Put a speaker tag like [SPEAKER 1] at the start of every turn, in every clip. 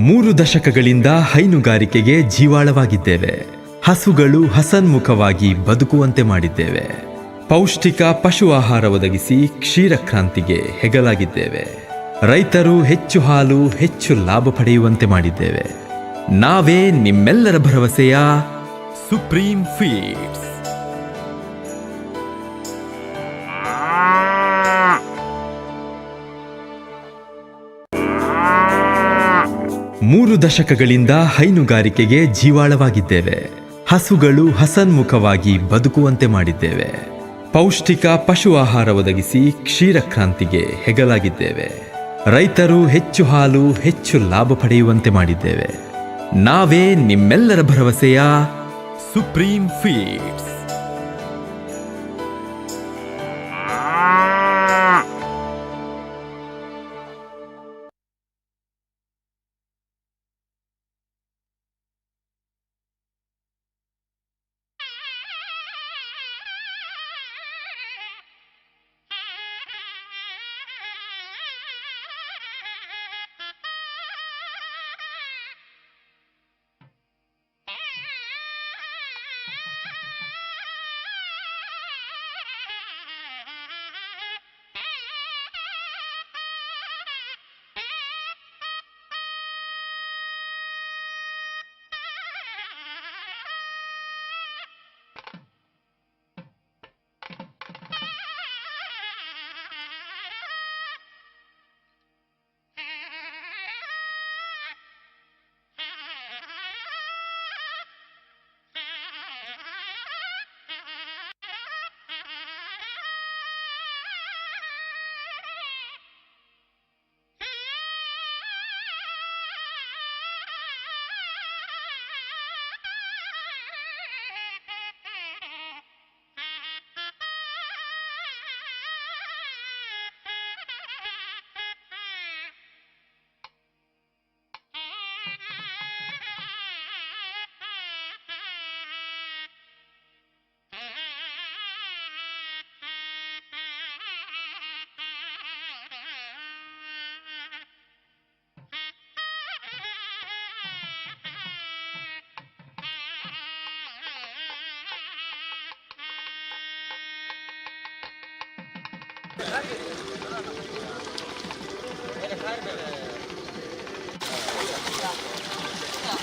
[SPEAKER 1] 3 ದಶಕಗಳಿಂದ ಹೈನುಗಾರಿಕೆಗೆ ಜೀವಾಳವಾಗಿದ್ದೇವೆ. ಹಸುಗಳು ಹಸನ್ಮುಖವಾಗಿ ಬದುಕುವಂತೆ ಮಾಡಿದ್ದೇವೆ. ಪೌಷ್ಟಿಕ ಪಶು ಆಹಾರ ಒದಗಿಸಿ ಕ್ಷೀರಕ್ರಾಂತಿಗೆ ಹೆಗಲಾಗಿದ್ದೇವೆ. ರೈತರು ಹೆಚ್ಚು ಹಾಲು, ಹೆಚ್ಚು ಲಾಭ ಪಡೆಯುವಂತೆ ಮಾಡಿದ್ದೇವೆ. ನಾವೇ ನಿಮ್ಮೆಲ್ಲರ ಭರವಸೆಯ ಸುಪ್ರೀಂ ಫೀಡ್ಸ್. ಮೂರು ದಶಕಗಳಿಂದ ಹೈನುಗಾರಿಕೆಗೆ ಜೀವಾಳವಾಗಿದ್ದೇವೆ. ಹಸುಗಳು ಹಸನ್ಮುಖವಾಗಿ ಬದುಕುವಂತೆ ಮಾಡಿದ್ದೇವೆ. ಪೌಷ್ಟಿಕ ಪಶು ಆಹಾರ ಒದಗಿಸಿ ಕ್ಷೀರಕ್ರಾಂತಿಗೆ ಹೆಗಲಾಗಿದ್ದೇವೆ. ರೈತರು ಹೆಚ್ಚು ಹಾಲು, ಹೆಚ್ಚು ಲಾಭ ಪಡೆಯುವಂತೆ ಮಾಡಿದ್ದೇವೆ. ನಾವೇ ನಿಮ್ಮೆಲ್ಲರ ಭರವಸೆಯ ಸುಪ್ರೀಂ ಫೀಡ್ಸ್.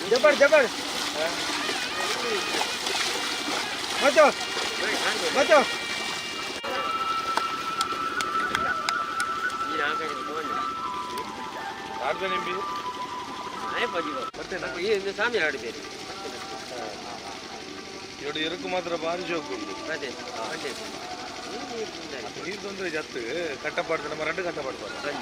[SPEAKER 2] जबर जबर बचो बचो
[SPEAKER 3] ಇರಕ್ಕೂ ಮಾತ್ರ ಭಾರಿ ಜೋಕು ನೀರು ತೊಂದರೆ ಜಾಸ್ತಿ ಕಟ್ಟಪಾಡ್ತಾರೆ ನಮ್ಮ ರೆಂಡು ಕಟ್ಟಪಾಡ್ತಾರೆ.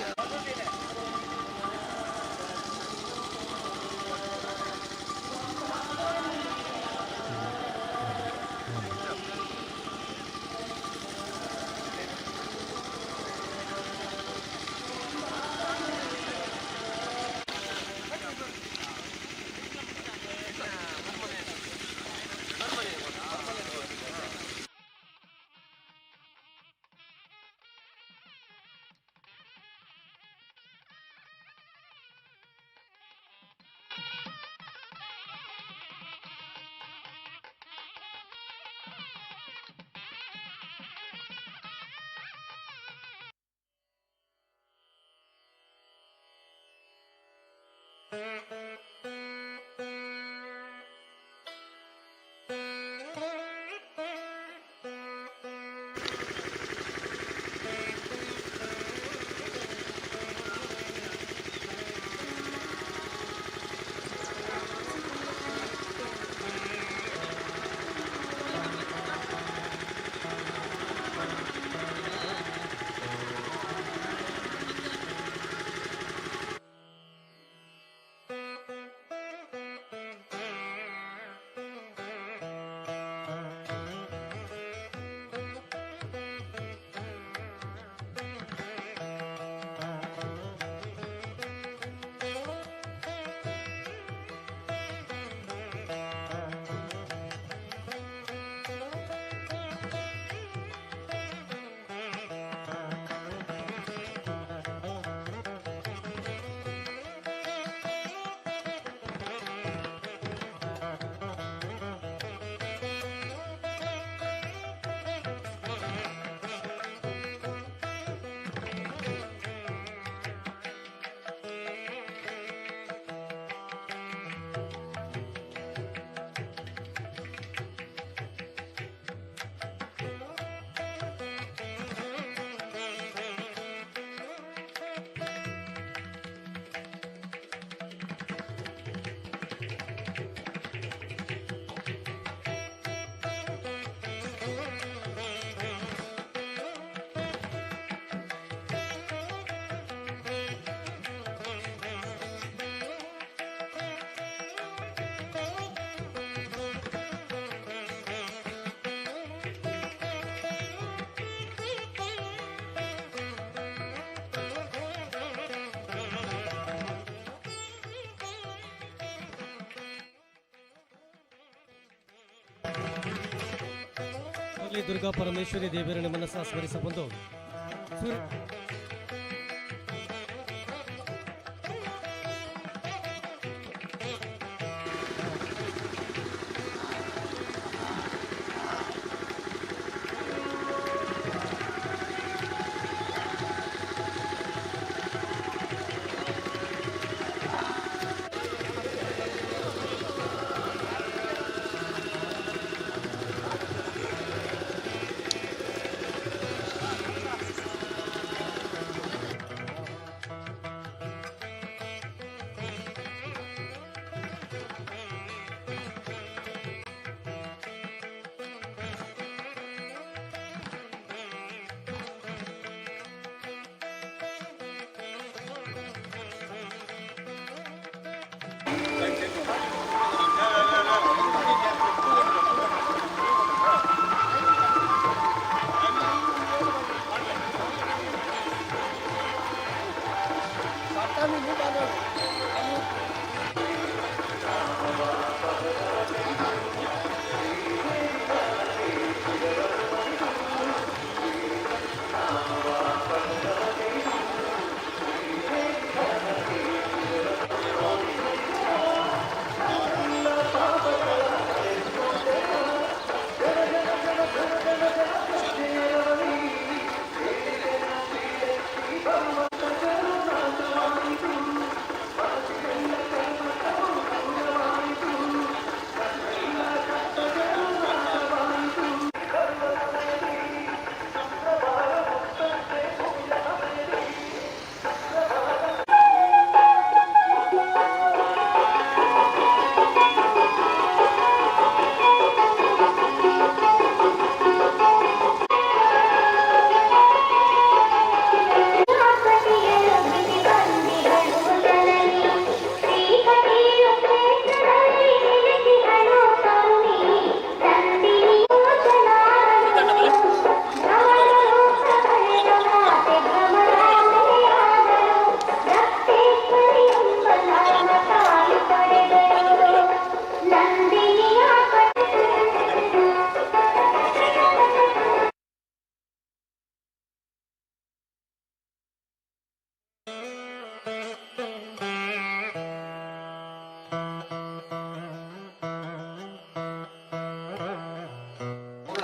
[SPEAKER 4] ಶ್ರೀ ದುರ್ಗಾ ಪರಮೇಶ್ವರಿ ದೇವಿಯರ ನಿಮ್ಮನ್ನು ಸಹ ಸ್ಮರಿಸಬಹುದು.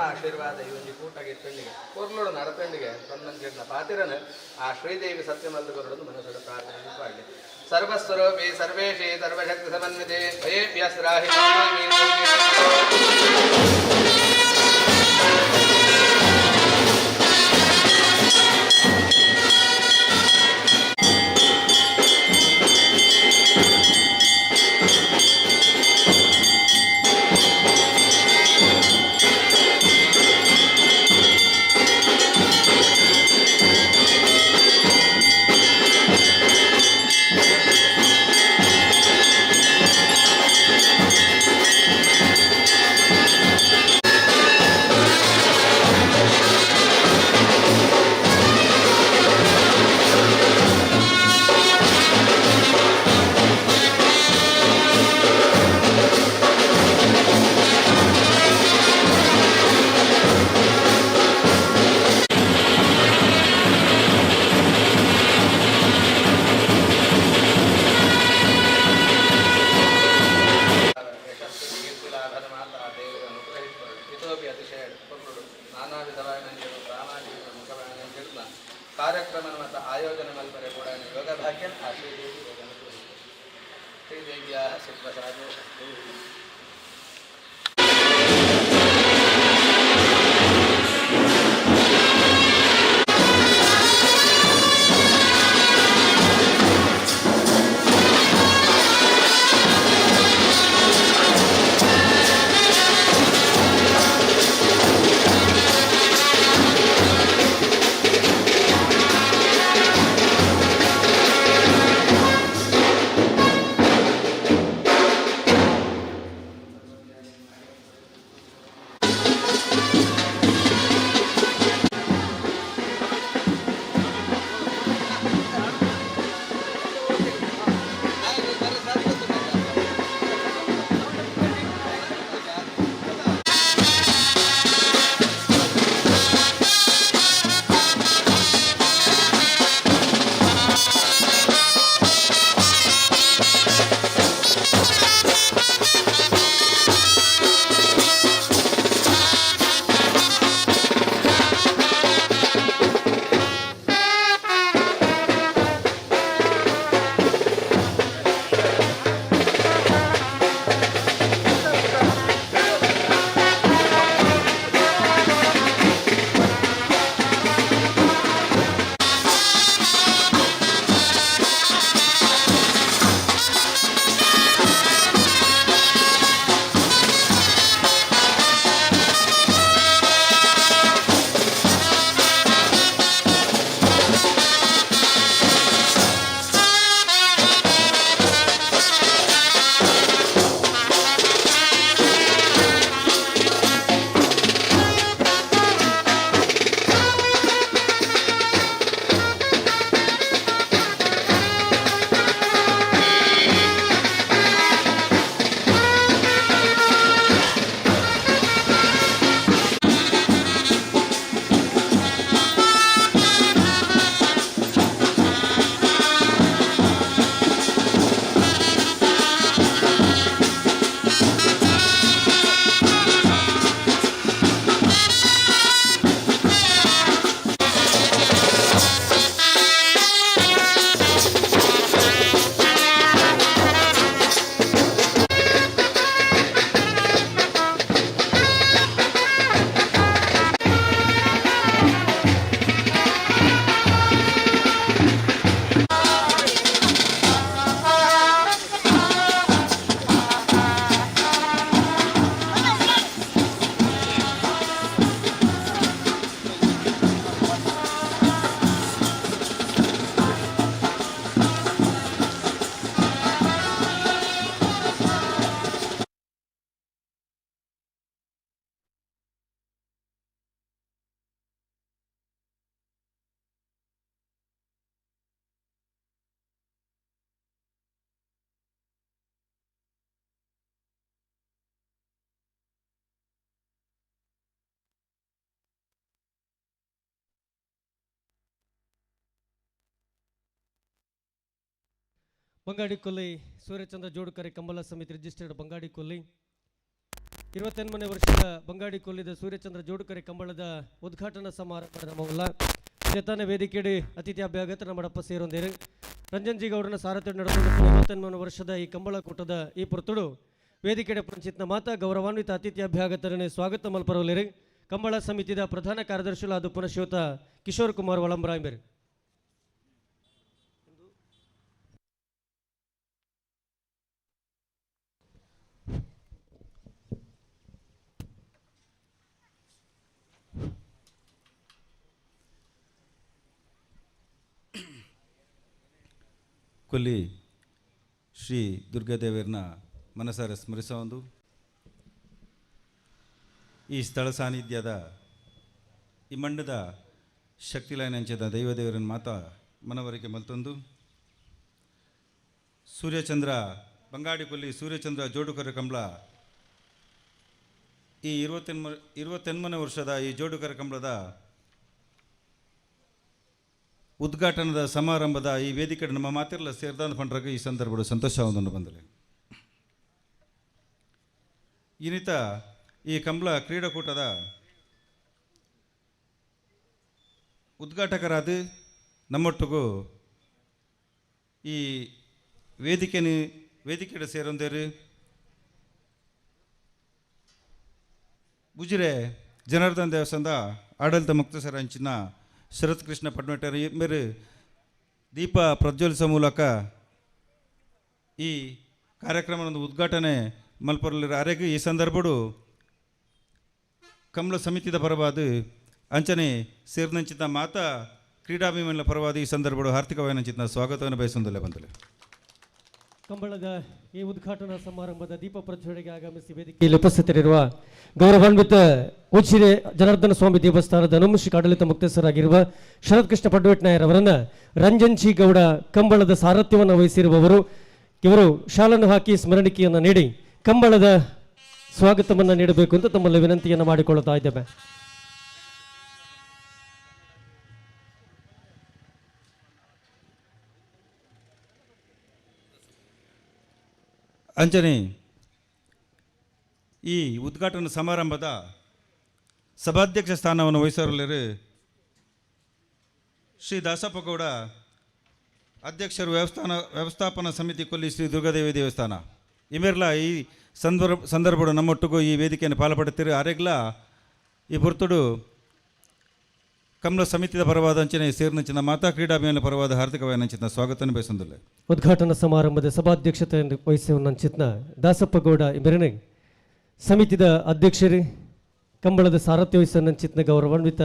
[SPEAKER 5] ಆಶೀರ್ವಾದ ಇವನಿಗೆ ಕೂಟಾಗಿ ಇಟ್ಟಂಡಿಗೆ ಕೊರ್ಲೋಡು ನಡತಂಡಿಗೆ ತನ್ನಂಚಿನ ಪಾತಿರನು ಆ ಶ್ರೀದೇವಿ ಸತ್ಯಮಲ್ಲು ಕೊರಡನ್ನು ಮನಸ್ಸು ಪ್ರಾರ್ಥನೆ ಮಾಡಲಿ. ಸರ್ವಸ್ವರೂಪಿ ಸರ್ವೇಶಿ ಸರ್ವಶಕ್ತಿ ಸಮನ್ವಿತೆ ಭಯೇಭ್ಯಸ್ರಾಹಿ ನಾನಾ ವಿಧವಾದ ಸಾಮಾಜಿಕ ಮುಖವಾದ ಕಾರ್ಯಕ್ರಮ ಮತ್ತು ಆಯೋಜನೆ ಮಲ್ಪರೆ ಕೂಡ ಯೋಗ ಭಾಗ್ಯ ಆ ಶ್ರೀದೇವಿ ಶ್ರೀದೇವಿಯ ಸಿದ್ಧಸಾಧು
[SPEAKER 4] ಬಂಗಾಡಿಕೊಲ್ಲಿ ಸೂರ್ಯಚಂದ್ರ ಜೋಡುಕರೆ ಕಂಬಳ ಸಮಿತಿ ರಿಜಿಸ್ಟರ್ಡ್ ಬಂಗಾಡಿಕೊಲ್ಲಿ 28ನೇ ವರ್ಷದ ಬಂಗಾಡಿಕೊಲ್ಲಿದ ಸೂರ್ಯಚಂದ್ರ ಜೋಡುಕರೆ ಕಂಬಳದ ಉದ್ಘಾಟನಾ ಸಮಾರಂಭ ನಮ್ಮಲ್ಲ ಜತಾನ ವೇದಿಕೆಯಡಿ ಅತಿಥಿ ಅಭ್ಯಾಗತ ನಮ್ಮಡಪ್ಪ ಸೇರೊಂದೇರು ರಂಜನ್ ಜಿ ಗೌಡನ ಸಾರಥ್ಯ ನಡೆದುಕೊಂಡು 28ನೇ ವರ್ಷದ ಈ ಕಂಬಳ ಕೂಟದ ಈ ಪುರ್ತುಡು ವೇದಿಕೆಯ ಪಂಚಿತ್ನ ಮಾತ ಗೌರವಾನ್ವಿತ ಅತಿಥಿ ಅಭ್ಯಾಗತರನೆ ಸ್ವಾಗತ ಮಲ್ಪರವಲೇರು ಕಂಬಳ ಸಮಿತಿದ ಪ್ರಧಾನ ಕಾರ್ಯದರ್ಶಿಗಳಾದ ಪುನಃಶ್ರೀಯುತ ಕಿಶೋರ್ ಕುಮಾರ್ ವಳಂಬ್ರಾಯಂಬೇರು.
[SPEAKER 6] ಕೊಲ್ಲಿ ಶ್ರೀ ದುರ್ಗಾದೇವಿಯರನ್ನ ಮನಸಾರ ಸ್ಮರಿಸೋ ಒಂದು ಈ ಸ್ಥಳ ಸಾನ್ನಿಧ್ಯದ ಈ ಮಂಡದ ಶಕ್ತಿಲಾಯನಂಚದ ದೈವದೇವರನ್ನ ಮಾತ ಮನವರಿಕೆ ಮಲ್ತೊಂದು ಸೂರ್ಯಚಂದ್ರ ಬಂಗಾಡಿಕೊಲ್ಲಿ ಸೂರ್ಯಚಂದ್ರ ಜೋಡುಕರ ಕಂಬಳ ಈ 28ನೇ ವರ್ಷದ ಈ ಜೋಡುಕರ ಕಂಬಳದ ಉದ್ಘಾಟನದ ಸಮಾರಂಭದ ಈ ವೇದಿಕೆ ನಮ್ಮ ಮಾತಿರಲ್ಲ ಸೇರಿದ ಪಂಡ್ರಾಗ ಈ ಸಂದರ್ಭದ ಸಂತೋಷವನ್ನು ಬಂದರೆ ಇನ್ನಿತ ಈ ಕಂಬಳ ಕ್ರೀಡಾಕೂಟದ ಉದ್ಘಾಟಕರಾದ ನಮ್ಮೊಟ್ಟಿಗೂ ಈ ವೇದಿಕೆ ಸೇರೊಂದೇರು ಉಜಿರೆ ಜನಾರ್ದನ್ ದೇವಸ್ಥಾನದ ಆಡಳಿತ ಮುಕ್ತಸರ ಅಂಚಿನ ಶರತ್ ಕೃಷ್ಣ ಪಡ್ಮೆಟರ್ ಮೇರೆ ದೀಪ ಪ್ರಜ್ವಲಿಸುವ ಮೂಲಕ ಈ ಕಾರ್ಯಕ್ರಮದ ಉದ್ಘಾಟನೆ ಮಲ್ಪರಲಿರ ಅರೆಗೆ ಈ ಸಂದರ್ಭಡು ಕಂಬಳ ಸಮಿತಿದ ಪರವಾದ ಅಂಚನೆ ಸೇರಿದಂಚಿತ ಮಾತಾ ಕ್ರೀಡಾಭಿಮಾನಿಗಳ ಪರವಾದ ಈ ಸಂದರ್ಭಡು ಹಾರ್ದಿಕವಾದ ಸ್ವಾಗತವನ್ನು ಬಯಸೊಂದಲ್ಲೇ ಬಂದಲೆ.
[SPEAKER 4] ಕಂಬಳದ ಈ ಉದ್ಘಾಟನಾ ಸಮಾರಂಭದ ದೀಪ ಪ್ರಜ್ವಲೆಗೆ ಆಗಮಿಸಿ ವೇದಿಕೆಯಲ್ಲಿ ಉಪಸ್ಥಿತರಿರುವ ಗೌರವಾನ್ವಿತ ಉಜಿರೆ ಜನಾರ್ದನ ಸ್ವಾಮಿ ದೇವಸ್ಥಾನದ ಅನುಮುಷಿಕ ಆಡಳಿತ ಮುಕ್ತಸ್ಥರಾಗಿರುವ ಶರತ್ ಕೃಷ್ಣ ಪಡ್ವೆಟ್ನಾಯರ್ ಅವರನ್ನ ರಂಜನ್ ಜಿ ಗೌಡ ಕಂಬಳದ ಸಾರಥ್ಯವನ್ನು ವಹಿಸಿರುವವರು ಇವರು ಶಾಲನ್ನು ಹಾಕಿ ಸ್ಮರಣಿಕೆಯನ್ನು ನೀಡಿ ಕಂಬಳದ ಸ್ವಾಗತವನ್ನು ನೀಡಬೇಕು ಅಂತ ತಮ್ಮಲ್ಲಿ ವಿನಂತಿಯನ್ನು ಮಾಡಿಕೊಳ್ಳುತ್ತಾ ಇದ್ದೇವೆ.
[SPEAKER 6] ಅಂಚನೆ ಈ ಉದ್ಘಾಟನಾ ಸಮಾರಂಭದ ಸಭಾಧ್ಯಕ್ಷ ಸ್ಥಾನವನ್ನು ವಹಿಸಿರಲಿರು ಶ್ರೀ ದಾಸಪ್ಪ ಗೌಡ ಅಧ್ಯಕ್ಷರು ವ್ಯವಸ್ಥಾಪನಾ ಸಮಿತಿ ಕೊಲ್ಲಿ ಶ್ರೀ ದುರ್ಗಾದೇವಿ ದೇವಸ್ಥಾನ ಇಮೇರ್ಲ ಈ ಸಂದರ್ಭಡು ನಮ್ಮೊಟ್ಟಿಗೂ ಈ ವೇದಿಕೆಯನ್ನು ಪಾಲ್ಪಡುತ್ತೀರಿ ಅರೆಗ್ಲ ಈ ಪುರ್ತುಡು ಕಂಬಳ ಸಮಿತಿಯ ಪರವಾದ ಅಂಚನೆ ಸೇರಿನಂಚಿನ ಮಾತಾ ಕ್ರೀಡಾಭಿಮಾನ ಪರವಾದ ಹಾರ್ದಿಕವಾದ ಅಂಚಿನ ಸ್ವಾಗತವನ್ನು ಬಯಸೊಂದಿಲ್ಲ.
[SPEAKER 4] ಉದ್ಘಾಟನಾ ಸಮಾರಂಭದ ಸಭಾಧ್ಯಕ್ಷತೆಯನ್ನು ವಹಿಸುವಂಚಿತ್ನ ದಾಸಪ್ಪ ಗೌಡ ಇಬ್ಬರನೇ ಸಮಿತಿದ ಅಧ್ಯಕ್ಷರು ಕಂಬಳದ ಸಾರಥ್ಯ ವಹಿಸುವಂಚಿತ್ನ ಗೌರವಾನ್ವಿತ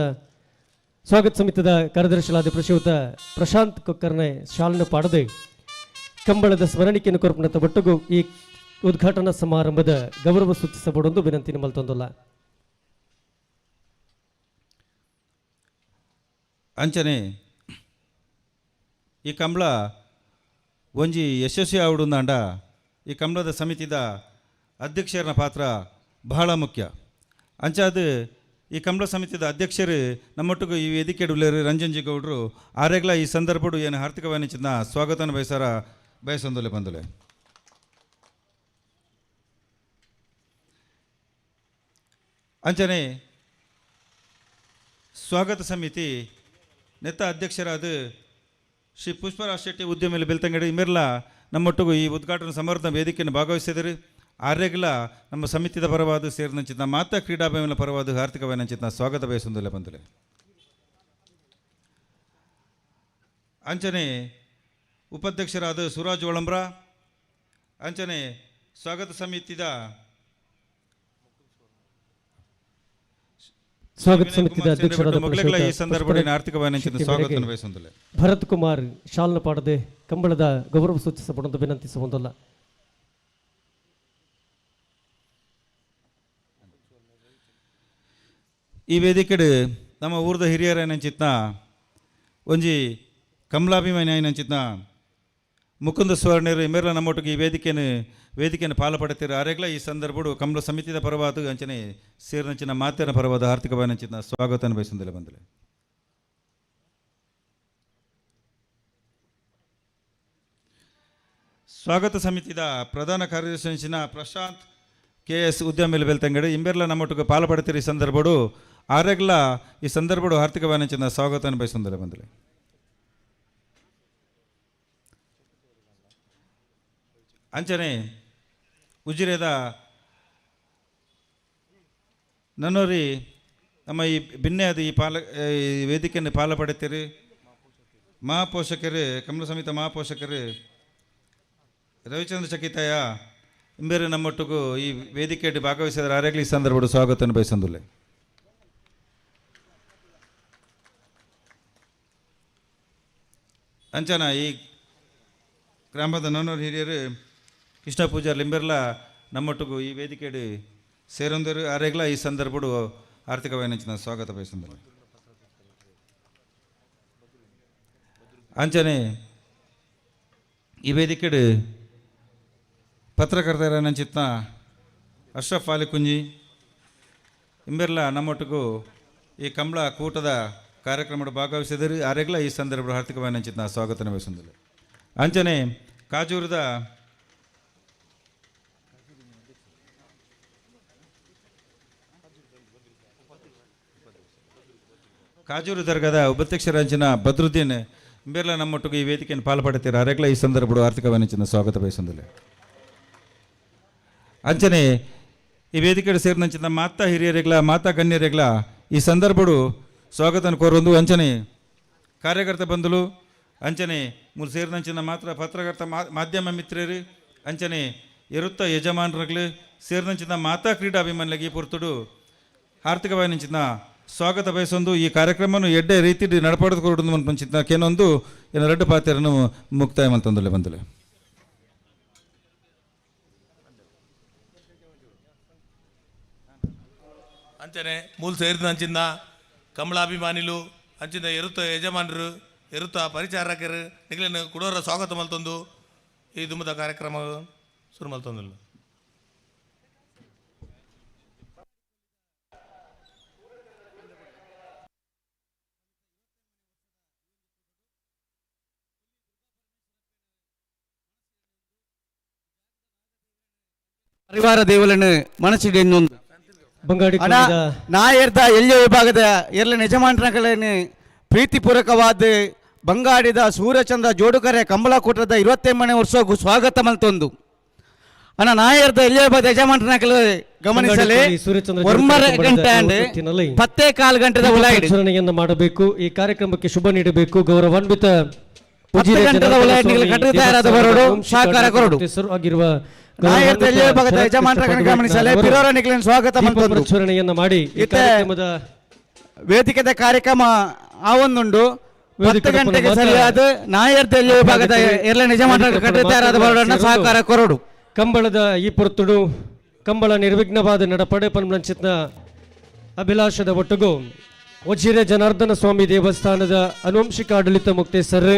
[SPEAKER 4] ಸ್ವಾಗತ ಸಮಿತಿದ ಕಾರ್ಯದರ್ಶಿಗಳಾದ ಪ್ರಶ್ರೀಯುತ ಪ್ರಶಾಂತ್ ಕೊಕ್ಕರ್ನೆ ಶಾಲನ್ನು ಪಾಡದೆ ಕಂಬಳದ ಸ್ಮರಣಿಕೆಯನ್ನು ಕೊರಪನತ್ತ ಒಟ್ಟಿಗೂ ಈ ಉದ್ಘಾಟನಾ ಸಮಾರಂಭದ ಗೌರವ ಸೂಚಿಸಬಹುದೊಂದು ವಿನಂತಿ ಮಲ್ತೊಂದಲ್ಲ.
[SPEAKER 6] ಅಂಚನೆ ಈ ಕಂಬಳ ಒಂಜಿ ಯಶಸ್ವಿ ಆವಡುಂದಾಂಡ ಈ ಕಂಬಳದ ಸಮಿತಿದ ಅಧ್ಯಕ್ಷರ ಪಾತ್ರ ಬಹಳ ಮುಖ್ಯ. ಅಂಚಾದ ಈ ಕಂಬಳ ಸಮಿತಿದ ಅಧ್ಯಕ್ಷರು ನಮ್ಮೊಟ್ಟಿಗೂ ಈ ವೇದಿಕೆ ಉಳ್ಳೇರು ರಂಜನ್ ಜಿ ಗೌಡರು ಆರೆಗ್ಲ ಈ ಸಂದರ್ಭಡು ಏನು ಹಾರ್ದಿಕವಾದ ಸ್ವಾಗತನ ಬಯಸೊಂದಲೆ ಬಂದಲೆ. ಅಂಚನೆ ಸ್ವಾಗತ ಸಮಿತಿ ನೆತ್ತ ಅಧ್ಯಕ್ಷರಾದ ಶ್ರೀ ಪುಷ್ಪರಾಜ್ ಶೆಟ್ಟಿ ಉದ್ಯಮಿಯಲ್ಲಿ ಬೆಳ್ತಂಗಡಿ ಇಮೇರ್ಲ ನಮ್ಮೊಟ್ಟಿಗೂ ಈ ಉದ್ಘಾಟನಾ ಸಮಾರಂಭದ ವೇದಿಕೆಯನ್ನು ಭಾಗವಹಿಸಿದರು. ಆರೆಗ್ಲ ನಮ್ಮ ಸಮಿತಿದ ಪರವಾದ ಸೇರಿದಂಚಿತ ಮಾತಾ ಕ್ರೀಡಾಭಿಮಾನ ಪರವಾದ ಆರ್ಥಿಕವಾದ ಸ್ವಾಗತ ಬಯಸೊಂದಲೆ ಬಂದಲೆ. ಅಂಚನೆ ಉಪಾಧ್ಯಕ್ಷರಾದ ಸುರಾಜ್ ಒಳಂಬ್ರ ಅಂಚನೆ ಸ್ವಾಗತ ಸಮಿತಿದ
[SPEAKER 4] ಸ್ವಾಗತ ಸಮಿತಿಯ ಅಧ್ಯಕ್ಷರಾದ
[SPEAKER 6] ಈ ಸಂದರ್ಭದಲ್ಲಿ ಆರ್ಥಿಕವಾದ ಸ್ವಾಗತವನ್ನು ಬಯಸೊಂದಲೆ.
[SPEAKER 4] ಭರತ್ ಕುಮಾರ್ ಶಾಲನ್ನು ಪಾಡದೆ ಕಂಬಳದ ಗೌರವ ಸೂಚಿಸಬಹುದು ವಿನಂತಿಸುವುದಲ್ಲ.
[SPEAKER 6] ಈ ವೇದಿಕೆ ನಮ್ಮ ಊರದ ಹಿರಿಯರ ಏನಂಚಿತ್ನ ಒಂಜಿ ಕಮಲಾಭಿಮಾನಿ ಏನಂಚಿತ್ನ ಮುಕುಂದ ಸ್ವರ್ಣರು ಇಮೇರ್ಲ ನಮ್ಮೊಟ್ಟಿಗೆ ಈ ವೇದಿಕೆಯನ್ನು ಪಾಲ್ಪಡುತ್ತೀರ ಆರೆಗ್ಲ ಈ ಸಂದರ್ಭಡು ಕಂಬಳ ಸಮಿತಿಯ ಪರವಾದ ಅಂಚನೆ ಸೇರಿನಂಚಿನ ಮಾತಿನ ಪರವಾದ ಆರ್ಥಿಕವಾದ ಸ್ವಾಗತವನ್ನು ಬಯಸೊಂದಲೆ ಬಂದಲೆ. ಸ್ವಾಗತ ಸಮಿತಿದ ಪ್ರಧಾನ ಕಾರ್ಯದರ್ಶಿನ ಪ್ರಶಾಂತ್ KS ಉದ್ಯಮಿಲು ಬೆಳ್ತಂಗಡಿ ಇಂಬೆರ್ಲ ನಮ್ಮೊಟ್ಟಿಗೆ ಪಾಲ್ಪಡ್ತೀರಿ ಈ ಸಂದರ್ಭಡು ಆರೆಗ್ಲ ಈ ಸಂದರ್ಭಡು ಆರ್ಥಿಕ ವಾಣಿಜ್ಯದ ಸ್ವಾಗತ ಬಯಸುಂದರೆ ಬಂದಲೆ ಅಂಚನೆ ಉಜಿರೆದ ನನ್ನೋರಿ ನಮ್ಮ ಈ ಭಿನ್ನೆಯಾದ ಈ ವೇದಿಕೆಯನ್ನು ಪಾಲ್ಪಡುತ್ತೀರಿ ಮಹಾಪೋಷಕರು ಕಮಲ ಸಮಿತ ಮಹಾಪೋಷಕರು ರವಿಚಂದ್ರ ಚಕಿತಾಯ ಇಂಬೇರೆ ನಮ್ಮೊಟ್ಟಿಗೂ ಈ ವೇದಿಕೆಯಲ್ಲಿ ಭಾಗವಹಿಸಿದ ಆರೆಗ್ಲಿ ಈ ಸಂದರ್ಭಡು ಸ್ವಾಗತ ಬಯಸಂದುಲ್ಲೆ ಅಂಚನ ಈ ಗ್ರಾಮದ ನನ್ನೂರು ಹಿರಿಯರು ಕೃಷ್ಣ ಪೂಜಾರ್ ಲಿಂಬೆರ್ಲ ನಮ್ಮೊಟ್ಟಿಗೂ ಈ ವೇದಿಕೆಯಲ್ಲಿ ಸೇರೊಂದರು ಆರೆಗ್ಲ ಈ ಸಂದರ್ಭಡು ಆರ್ಥಿಕ ವಾಣಿಜ್ಯದ ಸ್ವಾಗತ ಬಯಸಂದುಲ್ಲೆ ಅಂಚನೆ ಈ ವೇದಿಕೆಡು ಪತ್ರಕರ್ತರ ನಂಚಿತ್ನ ಅಶ್ರಫ್ ಅಲಿ ಕುಂಜಿ ಇಂಬೆರ್ಲ ನಮ್ಮೊಟ್ಟಿಗೂ ಈ ಕಂಬಳ ಕೂಟದ ಕಾರ್ಯಕ್ರಮದ ಭಾಗವಹಿಸಿದರು ಆರೆಗ್ಲ ಈ ಸಂದರ್ಭ ಆರ್ಥಿಕ ವಾಣಿಜ್ಯದ ಸ್ವಾಗತ ಬಯಸಂದಿಲ್ಲ ಅಂಚನೆ ಕಾಜೂರದ ಕಾಜೂರು ದರ್ಗಾದ ಉಪಾಧ್ಯಕ್ಷರಾಂಚಿನ ಬದ್ರುದ್ದೀನ್ ಇಂಬೆರ್ಲ ನಮ್ಮೊಟ್ಟಿಗೂ ಈ ವೇದಿಕೆಯನ್ನು ಪಾಲ್ಪಡುತ್ತಾರೆ ಆರೆಗ್ಲ ಈ ಸಂದರ್ಭ ಆರ್ಥಿಕ ವಾಣಿಜ್ಯದ ಸ್ವಾಗತ ಬಯಸಂದಿಲ್ಲ ಅಂಚನೆ ಈ ವೇದಿಕೆ ಸೇರಿದಂಚಿನ ಮಾತಾ ಹಿರಿಯರೆಗ್ಲ ಮಾತಾ ಗಣ್ಯರೆಗ್ಲ ಈ ಸಂದರ್ಭಡು ಸ್ವಾಗತ ಕೋರೊಂದು ಅಂಚನೆ ಕಾರ್ಯಕರ್ತ ಬಂಧುಲು ಅಂಚನೆ ಮೂರು ಸೇರಿದಂಚಿನ ಮಾತ್ರ ಪತ್ರಕರ್ತ ಮಾಧ್ಯಮ ಮಿತ್ರರು ಅಂಚನೆ ಇರುತ್ತ ಯಜಮಾನರುಗಳು ಸೇರಿದಂಚಿನ ಮಾತಾ ಕ್ರೀಡಾಭಿಮಾನಿಗಳಿಗೆ ಪೊರ್ತುಡು ಆರ್ಥಿಕ ವಾಣಿಜ್ಯದ ಸ್ವಾಗತ ಬಯಸೊಂದು ಈ ಕಾರ್ಯಕ್ರಮವನ್ನು ಎಡ್ಡೆ ರೀತಿ ನಡಪಡಿಸಿಕೊಡುವುದು ಪಂಚಿತ ಕೆಲವೊಂದು ಏನು ರಡ್ಡು ಪಾತ್ರೆಯನ್ನು ಮುಕ್ತಾಯ ಮಂತಂದುಲೆ ಬಂದಲೆ
[SPEAKER 3] ಅಂಚನೆ ಮೂಲ ಸೇರಿದ ಅಂಚಿಂದ ಕಮಲಾಭಿಮಾನಿಲು ಅಂಚಿಂದ ಎರುತ್ತ ಯಜಮಾನರು ಎರುತ್ತ ಪರಿಚಾರಕರು ನಿಗಲಿನ ಕುಡೋರ ಸ್ವಾಗತ ಮಲ್ತೊಂದು ಈ ದುಮ್ಮದ ಕಾರ್ಯಕ್ರಮ ಶುರು ಮಲ್ತೊಂದಿಲ್ಲ
[SPEAKER 2] ಪರಿವಾರ ದೇವಲನ್ನು ಮನಸ್ಸಿಗೆ ಇನ್ನೊಂದು
[SPEAKER 4] ಬಂಗಾಡಿ
[SPEAKER 2] ಅಣ್ಣ ನಾ ಏರ್ದ ಎಲ್ಲಿಯ ವಿಭಾಗದ ಎಲ್ಲ ಯಜಮಾನರುಗಳನ್ನು ಪ್ರೀತಿಪೂರ್ವಕವಾದ ಬಂಗಾಡಿದ ಸೂರ್ಯಚಂದ್ರ ಜೋಡುಕರೆ ಕಂಬಳಕೂಟದ 28ನೇ ವರ್ಷಕ್ಕೂ ಸ್ವಾಗತ ಮಲ್ತೊಂದು ಅಣ್ಣ ನಾ ಏರ್ದ ಎಲ್ಲಿಯ ವಿಭಾಗದ ಯಜಮಾನರುಗಳು ಗಮನಿಸಲಿ ಒಮ್ಮರೆ ಗಂಟೆ ಅಂಡ್ 10 ಗಂಟೆದ
[SPEAKER 4] ಆಚರಣೆಯನ್ನು ಮಾಡಬೇಕು. ಈ ಕಾರ್ಯಕ್ರಮಕ್ಕೆ ಶುಭ ನೀಡಬೇಕು. ಗೌರವಾನ್ವಿತ
[SPEAKER 2] ತಯಾರಾದ ಬರೋಡು ಸಹಕಾರ ಕೊರಡು
[SPEAKER 4] ಆಗಿರುವ
[SPEAKER 2] ಗಮನಿಸಲೇ ಸ್ವಾಗತ
[SPEAKER 4] ಆಚರಣೆಯನ್ನ ಮಾಡಿ ಈ ಕಾರ್ಯಕ್ರಮದ
[SPEAKER 2] ವೇದಿಕೆದ ಕಾರ್ಯಕ್ರಮ ಆವೊಂದುಂಡು 10 ಗಂಟೆಗೆ ಸರಿಯಾದ ನಾಯರ್ದಲ್ಲಿ ವಿಭಾಗದ ಎಲ್ಲ ಯಜಮಾನರ ತಯಾರಾದ ಬರೋಡನ್ನ ಸಹಕಾರ ಕೊರಡು
[SPEAKER 4] ಕಂಬಳದ ಈ ಪೊರ್ತುಡು ಕಂಬಳ ನಿರ್ವಿಘ್ನವಾದ ನಡಪಡೆ ಪನ್ಮಂಚಿತ್ನ ಅಭಿಲಾಷದ ಒಟ್ಟುಗು ಉಜಿರೆ ಜನಾರ್ದನ ಸ್ವಾಮಿ ದೇವಸ್ಥಾನದ ಅನುವಂಶಿಕ ಆಡಳಿತ ಮುಕ್ತೇಸರ್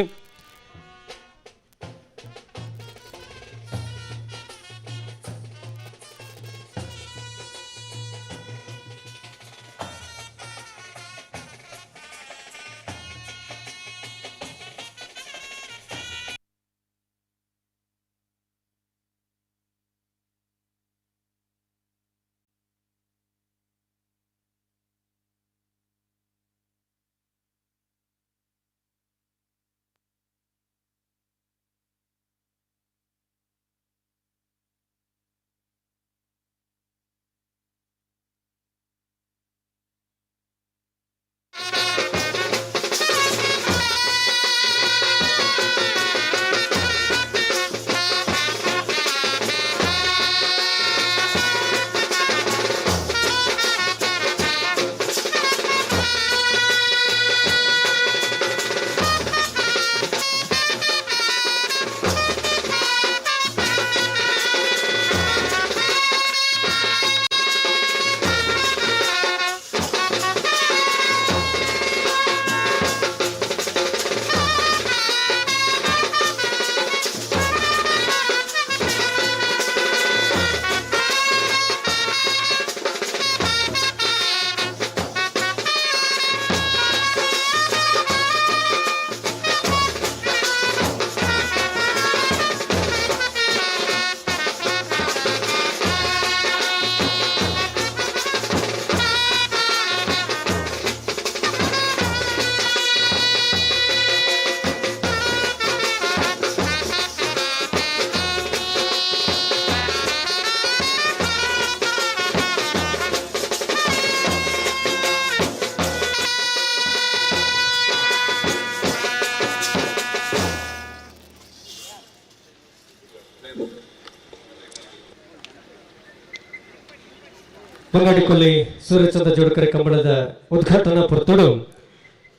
[SPEAKER 4] ಬಂಗಾಡಿಕೊಲ್ಲಿ ಸೂರ್ಯಚಂದ್ರ ಜೋಡುಕರೆ ಕಂಬಳದ ಉದ್ಘಾಟನಾ ಪುರ್ತುಡು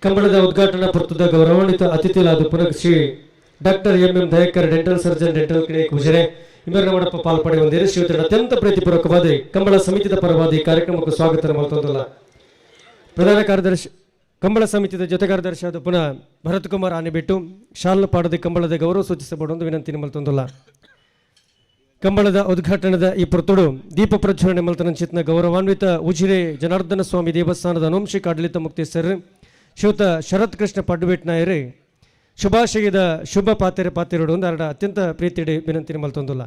[SPEAKER 4] ಕಂಬಳದ ಉದ್ಘಾಟನಾ ಪುರ್ತದ ಗೌರವಾನ್ವಿತ ಅತಿಥಿಲಾದ ಪುನಃ Shri doctor M Dayakar dental surgeon dental clinic Ujire ಇಮರ ಮಾಡಪ್ಪ ಪಾಲ್ಪಡೆ ಹೊಂದಿರಿ ಶ್ರೀಯುತ ಅತ್ಯಂತ ಪ್ರೀತಿಪೂರ್ವಕವಾದ ಕಂಬಳ ಸಮಿತಿದ ಪರವಾದ ಈ ಕಾರ್ಯಕ್ರಮಕ್ಕೆ ಸ್ವಾಗತ ಮಾಡ್ತಂದಲ್ಲ. ಪ್ರಧಾನ ಕಾರ್ಯದರ್ಶಿ ಕಂಬಳ ಸಮಿತಿಯ ಜೊತೆ ಕಾರ್ಯದರ್ಶಿಯಾದ ಪುನಃ ಭರತ್ ಕುಮಾರ್ ಆನೆಬಿಟ್ಟು ಶಾಲ್ ಪಾಡದ ಕಂಬಳದ ಗೌರವ ಸೂಚಿಸಬಹುದು ವಿನಂತಿ ಮಲ್ತೊಂದಲ್ಲ. ಕಂಬಳದ ಉದ್ಘಾಟನೆದ ಈ ಪುರ್ತುಡು ದೀಪ ಪ್ರಜ್ವಲನೆ ಮಲ್ತನ ಚಿತ್ನ ಗೌರವಾನ್ವಿತ ಉಜಿರೆ ಜನಾರ್ದನ ಸ್ವಾಮಿ ದೇವಸ್ಥಾನದ ಅನುವಂಶಿಕ ಆಡಳಿತ ಮುಕ್ತೇಶ್ವರ ಶ್ರೀಯುತ ಶರತ್ ಕೃಷ್ಣ ಪಡ್ಡುಬೇಟ್ ನಾಯರೇ ಶುಭಾಶಯದ ಶುಭ ಪಾತಿರೋಡು ಒಂದು ಅರಡ ಅತ್ಯಂತ ಪ್ರೀತಿಡಿ ವಿನಂತಿ ಮಲ್ತೊಂದಲ್ಲ.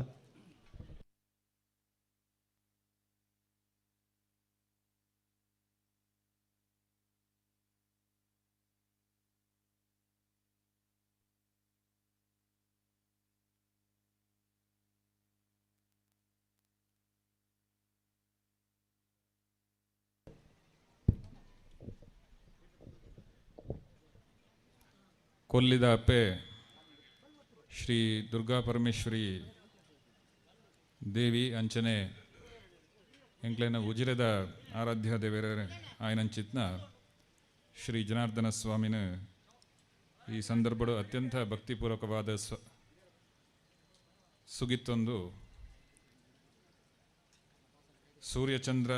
[SPEAKER 7] ಕೊಲ್ಲಿದ ಅಪ್ಪೆ ಶ್ರೀ ದುರ್ಗಾ ಪರಮೇಶ್ವರಿ ದೇವಿ ಅಂಚನೆ ಎಂಕ್ಲೆನ ಉಜಿರೆದ ಆರಾಧ್ಯ ದೇವರ ಆಯ್ನಂಚಿತ್ನ ಶ್ರೀ ಜನಾರ್ದನ ಸ್ವಾಮಿನ ಈ ಸಂದರ್ಭಡು ಅತ್ಯಂತ ಭಕ್ತಿಪೂರ್ವಕವಾದ ಸುಗಿತ್ತೊಂದು ಸೂರ್ಯಚಂದ್ರ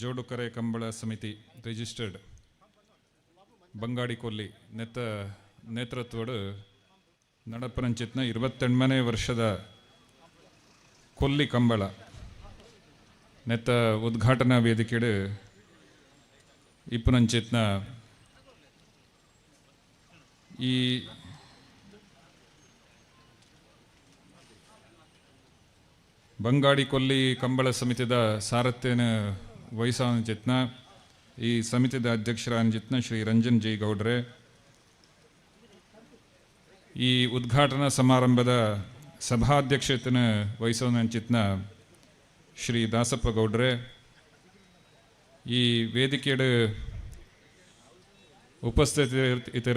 [SPEAKER 7] ಜೋಡುಕರೆ ಕಂಬಳ ಸಮಿತಿ ರಿಜಿಸ್ಟರ್ಡ್ ಬಂಗಾಡಿಕೊಲ್ಲಿ ನೇತೃತ್ವಡು ನಡಪರಂಚಿತ್ನ 28ನೇ ವರ್ಷದ ಕೊಲ್ಲಿ ಕಂಬಳ ಉದ್ಘಾಟನಾ ವೇದಿಕೆಡು ಇಪ್ಪುನಂಚಿತ್ನ ಈ ಬಂಗಾಡಿಕೊಲ್ಲಿ ಕಂಬಳ ಸಮಿತಿದ ಸಾರಥ್ಯನ ವಹಿಸಂಚಿತ್ನ ಈ ಸಮಿತಿದ ಅಧ್ಯಕ್ಷರಾಂಚಿತ್ನ ಶ್ರೀ ರಂಜನ್ ಜಿ ಗೌಡ್ರೆ, ಈ ಉದ್ಘಾಟನಾ ಸಮಾರಂಭದ ಸಭಾಧ್ಯಕ್ಷತೆನ ವಹಿಸೋನಂಚಿತ್ನ ಶ್ರೀ ದಾಸಪ್ಪ ಗೌಡ್ರೆ, ಈ ವೇದಿಕೆಡು ಉಪಸ್ಥಿತ ಇತರ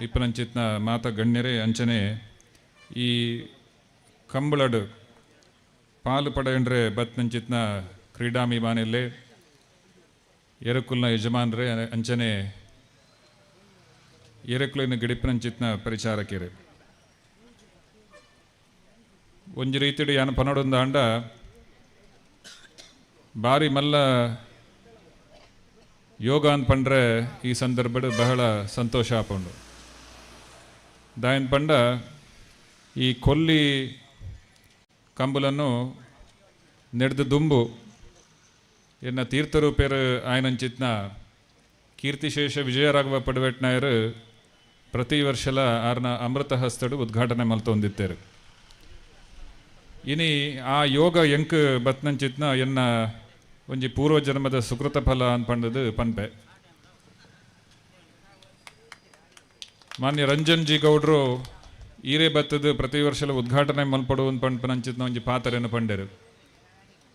[SPEAKER 7] ಇಪ್ಪನಂಚಿತ್ನ ಮಾತ ಗಣ್ಯರೇ ಅಂಚನೆ ಈ ಕಂಬಳಡು ಪಾಲು ಪಡೆಯಂಡ್ರೆ ಬತ್ನಂಚಿತ್ನ ಕ್ರೀಡಾಭಿಮಾನಿಯಲ್ಲೇ ಎರಕುಲ್ನ ಯಜಮಾನ್ರೆ ಅಂಚನೆ ಎರಕುಲಿನ ಗಿಡಿಪಿನಂಚಿತ್ನ ಪರಿಚಾರಕರು ಒಂಜಿ ರೀತಿಡು ಯಾನ ಪನೊಡೊಂದ ಅಂಡ ಬಾರಿ ಮಲ್ಲ ಯೋಗ ಅಂತ ಪಂಡ್ರೆ ಈ ಸಂದರ್ಭಡು ಬಹಳ ಸಂತೋಷ ಆಪುಂಡು. ದಾಯನ್ ಪಂಡ ಈ ಕೊಲ್ಲಿ ಕಂಬುಲನ್ನು ನೆಡ್ದು ದುಂಬು ಎನ್ನ ತೀರ್ಥರೂಪೇರು ಆಯ್ನಂಚಿತ್ನ ಕೀರ್ತಿಶೇಷ ವಿಜಯರಾಘವ ಪಡವೆಟ್ನಾಯರು ಪ್ರತಿ ವರ್ಷಲ ಆರ್ನ ಅಮೃತ ಹಸ್ತಡು ಉದ್ಘಾಟನೆ ಮಲ್ತೊಂದಿತ್ತೇರು. ಇನಿ ಆ ಯೋಗ ಎಂಕ್ ಬತ್ನಂಚಿತ್ನ ಎನ್ನ ಒಂಜಿ ಪೂರ್ವಜನ್ಮದ ಸುಕೃತ ಫಲ ಅನ್ಪಂಡದು ಪನ್ಪೆ. ಮಾನ್ಯ ರಂಜನ್ ಜಿ ಗೌಡ್ರು ಈರೇ ಬತ್ತದು ಪ್ರತಿ ವರ್ಷಲ ಉದ್ಘಾಟನೆ ಮಲ್ಪಡು ಪನ್ಪನಂಚಿತ್ನ ಒಂಜಿ ಪಾತರೇನು ಪಂಡೆರು.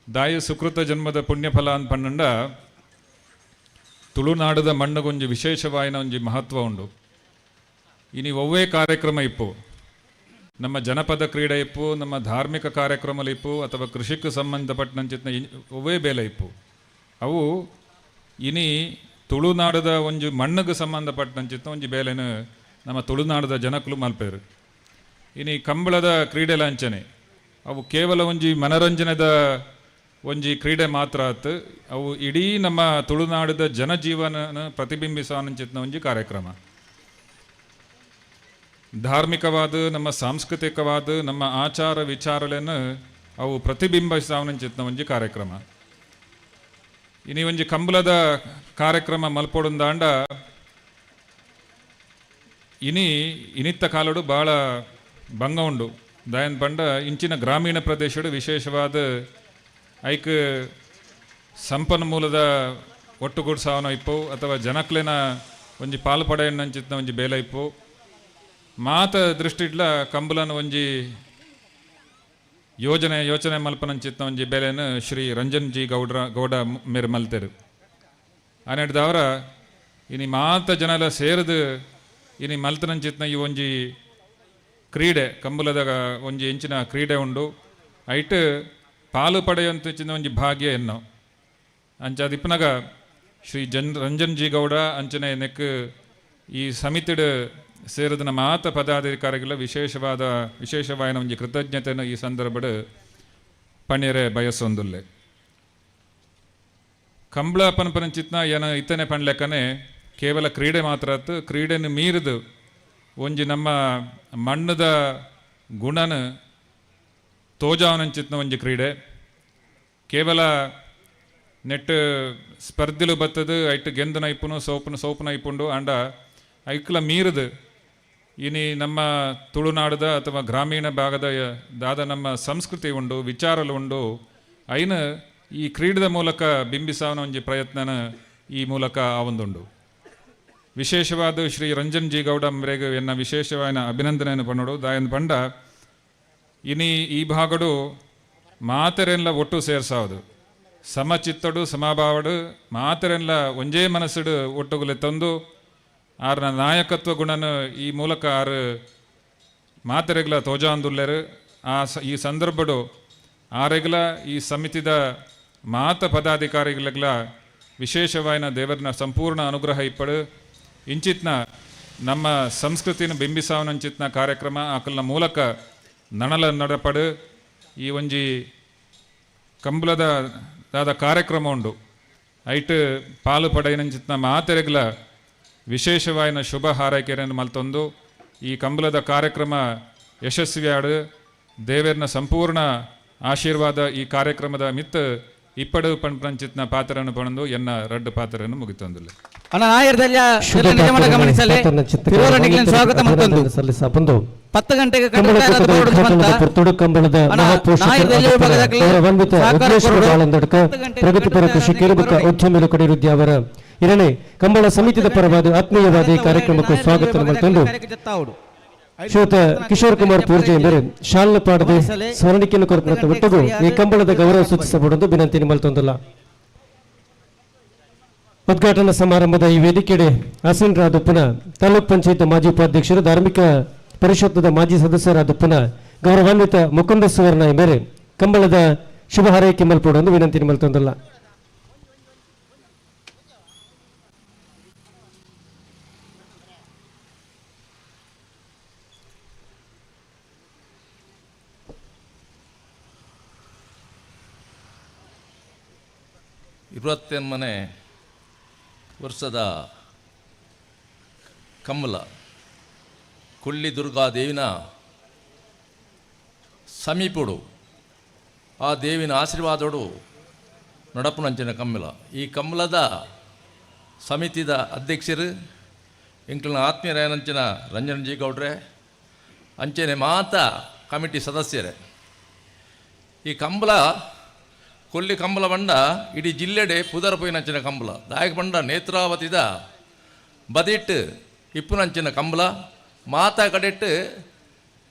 [SPEAKER 7] ದಾಯ ಸುಕೃತ ಜನ್ಮದ ಪುಣ್ಯಫಲ ಅನ್ಪಂಡ ತುಳುನಾಡದ ಮಣ್ಣಗೊಂಜಿ ವಿಶೇಷವಾಯಿನ ಒಂಜಿ ಮಹತ್ವ ಉಂಡು. ಇನಿ ಒವ್ವೇ ಕಾರ್ಯಕ್ರಮ ಇಪ್ಪು, ನಮ್ಮ ಜನಪದ ಕ್ರೀಡೆ ಇಪ್ಪು, ನಮ್ಮ ಧಾರ್ಮಿಕ ಕಾರ್ಯಕ್ರಮ ಇಪ್ಪು, ಅಥವಾ ಕೃಷಿಗೆ ಸಂಬಂಧಪಟ್ಟಂಚಿತ್ನ ಒವ್ವೇ ಬೇಲೆ ಇಪ್ಪು, ಅವು ಇನಿ ತುಳುನಾಡದ ಒಂಜಿ ಮಣ್ಣಿಗೆ ಸಂಬಂಧಪಟ್ಟಂಚಿತ್ನ ಒಂಜಿ ಬೇಲೆನು ನಮ್ಮ ತುಳುನಾಡದ ಜನಕ್ಕಲು ಮಲ್ಪೇರು. ಇನಿ ಕಂಬಳದ ಕ್ರೀಡೆಲ ಅಂಚನೆ ಅವು ಕೇವಲ ಒಂಜಿ ಮನರಂಜನೆದ ಒಂಜಿ ಕ್ರೀಡೆ ಮಾತ್ರ ಆತು, ಅವು ಇಡೀ ನಮ್ಮ ತುಳುನಾಡದ ಜನಜೀವನ ಪ್ರತಿಬಿಂಬಿಸುವಂಚಿತ್ನ ಒಂಜಿ ಕಾರ್ಯಕ್ರಮ. ಧಾರ್ಮಿಕವಾದ ನಮ್ಮ ಸಾಂಸ್ಕೃತಿಕವಾದ ನಮ್ಮ ಆಚಾರ ವಿಚಾರಗಳನ್ನು ಅವು ಪ್ರತಿಬಿಂಬಿಸುವಂಚಿತ್ನ ಒಂಜಿ ಕಾರ್ಯಕ್ರಮ. ಇನಿ ಒಂಜಿ ಕಂಬಳದ ಕಾರ್ಯಕ್ರಮ ಮಲ್ಪೊಡುಂದಾಂಡ ಇನಿತ್ತ ಕಾಲಡು ಭಾಳ ಭಂಗ ಉಂಡು. ದಾಯನ್ ಪಂಡ ಇಂಚಿನ ಗ್ರಾಮೀಣ ಪ್ರದೇಶಡು ವಿಶೇಷವಾದ ಐಕ್ ಸಂಪನ್ಮೂಲದ ಒಟ್ಟುಗೂಡ್ಸಾವನ ಇಪ್ಪು, ಅಥವಾ ಜನಕ್ಲೆನ ಒಂಜಿ ಪಾಲು ಪಡೆಯಣ್ಣಂಚಿತ್ನ ಒಂಜಿ ಬೇಲೆ ಇಪ್ಪು. ಮಾತ ದೃಷ್ಟಿಡ್ಲ ಕಂಬಲನ ಒಂಜಿ ಯೋಚನೆ ಮಲ್ಪನಂಚಿತ್ನ ಒಂಜಿ ಬೇಲೆನು ಶ್ರೀ ರಂಜನ್ ಜಿ ಗೌಡ ಮೇರೆ ಮಲ್ತೆರು. ಆನೆಡ್ದವರ ಇನಿ ಮಾತ ಜನಲ ಸೇರಿದು ಇನಿ ಮಲ್ತನಂಚಿತ್ನ ಈ ಒಂಜಿ ಕ್ರೀಡೆ ಕಂಬಲದ ಒಂಜಿ ಎಂಚಿನ ಕ್ರೀಡೆ ಉಂಡು. ಐಟ್ ಪಾಲು ಪಡೆಯುವಂತಿನ ಒಂಜಿ ಭಾಗ್ಯ ಎನ್ನೋ ಅಂಚಾದಿಪ್ಪನಾಗ ಶ್ರೀ ರಂಜನ್ ಜಿ ಗೌಡ ಅಂಚನೆ ನೆಕ್ ಈ ಸಮಿತಿಡ್ ಸೇರಿದ ಮಾತ ಪದಾಧಿಕಾರಿಗಳ ವಿಶೇಷವಾದ ಒಂದು ಕೃತಜ್ಞತೆಯನ್ನು ಈ ಸಂದರ್ಭದ ಪಣ್ಯರೆ ಬಯಸೊಂದುಲ್ಲೆ ಕಂಬಳ ಪನ್ಪನಂಚಿತ್ನ ಏನ ಇತ್ತನೆ ಪಣ್ಲೆಕ್ಕನೆ ಕೇವಲ ಕ್ರೀಡೆ ಮಾತ್ರ ಆತು ಕ್ರೀಡೆನ ಮೀರಿದು ಒಂಜಿ ನಮ್ಮ ಮಣ್ಣದ ಗುಣನ ತೋಜಾವನಂಚಿತ್ನ ಒಂಜಿ ಕ್ರೀಡೆ ಕೇವಲ ನೆಟ್ ಸ್ಪರ್ಧೆಲು ಬತ್ತದು ಐಟ್ ಗೆಂದನ ಇಪ್ಪುನು ಸೋಪುನ ಇಪ್ಪುಂಡು ಅಂಡ ಐಕ್ಲ ಮೀರಿದು ಇನಿ ನಮ್ಮ ತುಳುನಾಡದ ಅಥವಾ ಗ್ರಾಮೀಣ ಭಾಗದ ದಾದ ನಮ್ಮ ಸಂಸ್ಕೃತಿ ಉಂಡು ವಿಚಾರಲು ಉಂಡು ಐನ ಈ ಕ್ರೀಡೆದ ಮೂಲಕ ಬಿಂಬಿಸಾವನ ಒಂಜಿ ಪ್ರಯತ್ನನ ಈ ಮೂಲಕ ಆವೊಂದುಂಡು ವಿಶೇಷವಾದ ಶ್ರೀ ರಂಜನ್ ಜಿ ಗೌಡ ಮೇರೆಗೆ ಎನ್ನ ವಿಶೇಷವಾದ ಅಭಿನಂದನೆಯನ್ನು ಪನ್ನೋಡು ದಾಯನ್ ಪಂಡ ಇನಿ ಈ ಭಾಗಡು ಮಾತೆರೆಲ್ಲ ಒಟ್ಟು ಸೇರ್ಸಾವುದು ಸಮಚಿತ್ತಡು ಸಮಭಾವಡು ಮಾತೆರೆಲ್ಲ ಒಂಜೇ ಮನಸ್ಸುಡು ಒಟ್ಟುಗುಲೆ ತಂದು ಆರ್ನ ನಾಯಕತ್ವ ಗುಣನ ಈ ಮೂಲಕ ಆರು ಮಾತೆರೆಗ್ಲ ತೋಜಾಂದುಲ್ಲೆರು ಈ ಸಂದರ್ಭಡು ಆರೆಗ್ಲ ಈ ಸಮಿತಿದ ಮಾತ ಪದಾಧಿಕಾರಿಗಳ ವಿಶೇಷವಾದ ದೇವರನ ಸಂಪೂರ್ಣ ಅನುಗ್ರಹ ಇಪ್ಪಡು ಇಂಚಿತ್ನ ನಮ್ಮ ಸಂಸ್ಕೃತಿನ ಬಿಂಬಿಸಾವನಂಚಿತ್ನ ಕಾರ್ಯಕ್ರಮ ಆಕಲ್ನ ಮೂಲಕ ನಣಲ ನಡಪಡು ಈ ಒಂಜಿ ಕಂಬಳದ ದಾದ ಕಾರ್ಯಕ್ರಮ ಉಂಡು ಐಟ್ ಪಾಲು ಪಡೆಯನಂಚಿತ್ನ ಮಾತೆರೆಗ್ಲ ವಿಶೇಷವಾದ ಶುಭ ಹಾರೈಕೆಯನ್ನು ಮಲ್ತೊಂದು ಈ ಕಂಬಳದ ಕಾರ್ಯಕ್ರಮ ಯಶಸ್ವಿಯಾಡು ದೇವರನ ಸಂಪೂರ್ಣ ಆಶೀರ್ವಾದ ಈ ಕಾರ್ಯಕ್ರಮದ ಮಿತ್ತ ಇಪ್ಪಡು ಪಂಚಿತ್ನ ಪಾತ್ರವನ್ನು ಪಣದು ಎನ್ನ ರಡ್ಡು ಪಾತ್ರವನ್ನು ಮುಗಿತೊಂದಿಲ್ಲ
[SPEAKER 2] ಅಣ್ಣ ನಾಯರ್ದಲ್ಲ ನಿಜಮನ ಗಮನಿಸಲೇ ತಿರುವರ ನಿಖಿಲನ್ ಸ್ವಾಗತ ಮತ್ತೊಂದು
[SPEAKER 8] ಸಲ್ಲಿಸಬಂದು
[SPEAKER 2] 10 ಗಂಟೆಗೆ
[SPEAKER 8] ಕಂಬಳದ ಪ್ರಗತಿಪರ ಕೃಷಿ ಕೇರಬಕ ಉದ್ಯಮಿಗಳು ಕೊಡಿರುದ್ಯ ಅವರ ಎರಡನೇ ಕಂಬಳ ಸಮಿತಿದ ಪರವಾದ ಆತ್ಮೀಯವಾದ ಈ ಕಾರ್ಯಕ್ರಮಕ್ಕೆ ಸ್ವಾಗತ ಮತ್ತೊಂದು ಶ್ರೀಯುತ ಕಿಶೋರ್ ಕುಮಾರ್ ಪೂರ್ಜೆ ಎಂದರೆ ಶಾಲನ ಪಾಡದೆ ಸ್ಮರಣಿಕೆಯನ್ನು ಕೊರಪುರತ ಒಟ್ಟಗೂ ಈ ಕಂಬಳದ ಗೌರವ ಸೂಚಿಸಬಹುದೆಂದು ವಿನಂತಿ ನಿಮ್ಮಲ್ತೊಂದಿಲ್ಲ ಉದ್ಘಾಟನಾ ಸಮಾರಂಭದ ಈ ವೇದಿಕೆಡೆ ಆಸೀನರಾದ ಉಪ್ಪನ ತಾಲೂಕ್ ಪಂಚಾಯತ್ ಮಾಜಿ ಉಪಾಧ್ಯಕ್ಷರು ಧಾರ್ಮಿಕ ಪರಿಷತ್ತದ ಮಾಜಿ ಸದಸ್ಯರಾದ ಉಪ್ಪನ ಗೌರವಾನ್ವಿತ ಮುಕುಂದ ಸುವರ್ಣ ಎಂದರೆ ಕಂಬಳದ ಶುಭ ಹಾರೈಕೆ ಮಲ್ಪಡುವುದು ವಿನಂತಿ ನಿಮ್ಮಲ್ತೊಂದಿಲ್ಲ
[SPEAKER 9] ಇರುವತ್ತೆಮ್ಮನೆ ವರ್ಷದ ಕಂಬಳ ಕೊಲ್ಲಿ ದುರ್ಗಾದೇವಿನ ಸಮೀಪಡು ಆ ದೇವಿನ ಆಶೀರ್ವಾದೋಡು ನಡಪುನಂಚಿನ ಕಂಬಳ ಈ ಕಂಬಳದ ಸಮಿತಿದ ಅಧ್ಯಕ್ಷರು ಇಂಕ್ಲಿನ ಆತ್ಮೀಯರೇನಂಚಿನ ರಂಜನ್ ಜಿ ಗೌಡ್ರೆ ಅಂಚೆನೆ ಮಾತ ಕಮಿಟಿ ಸದಸ್ಯರೇ ಈ ಕಂಬಳ ಕೊಲ್ಲಿ ಕಂಬಳ ಬಂಡ ಇಡೀ ಜಿಲ್ಲೆಡೆ ಪುದರ ಪೋಯಿನಂಚಿನ ಕಂಬಳ ದಾಯಕ ಬಂಡ ನೇತ್ರಾವತಿದ ಬದಿಟ್ಟು ಇಪ್ಪುನಂಚಿನ ಕಂಬಳ ಮಾತ ಕಡೆಟ್ಟು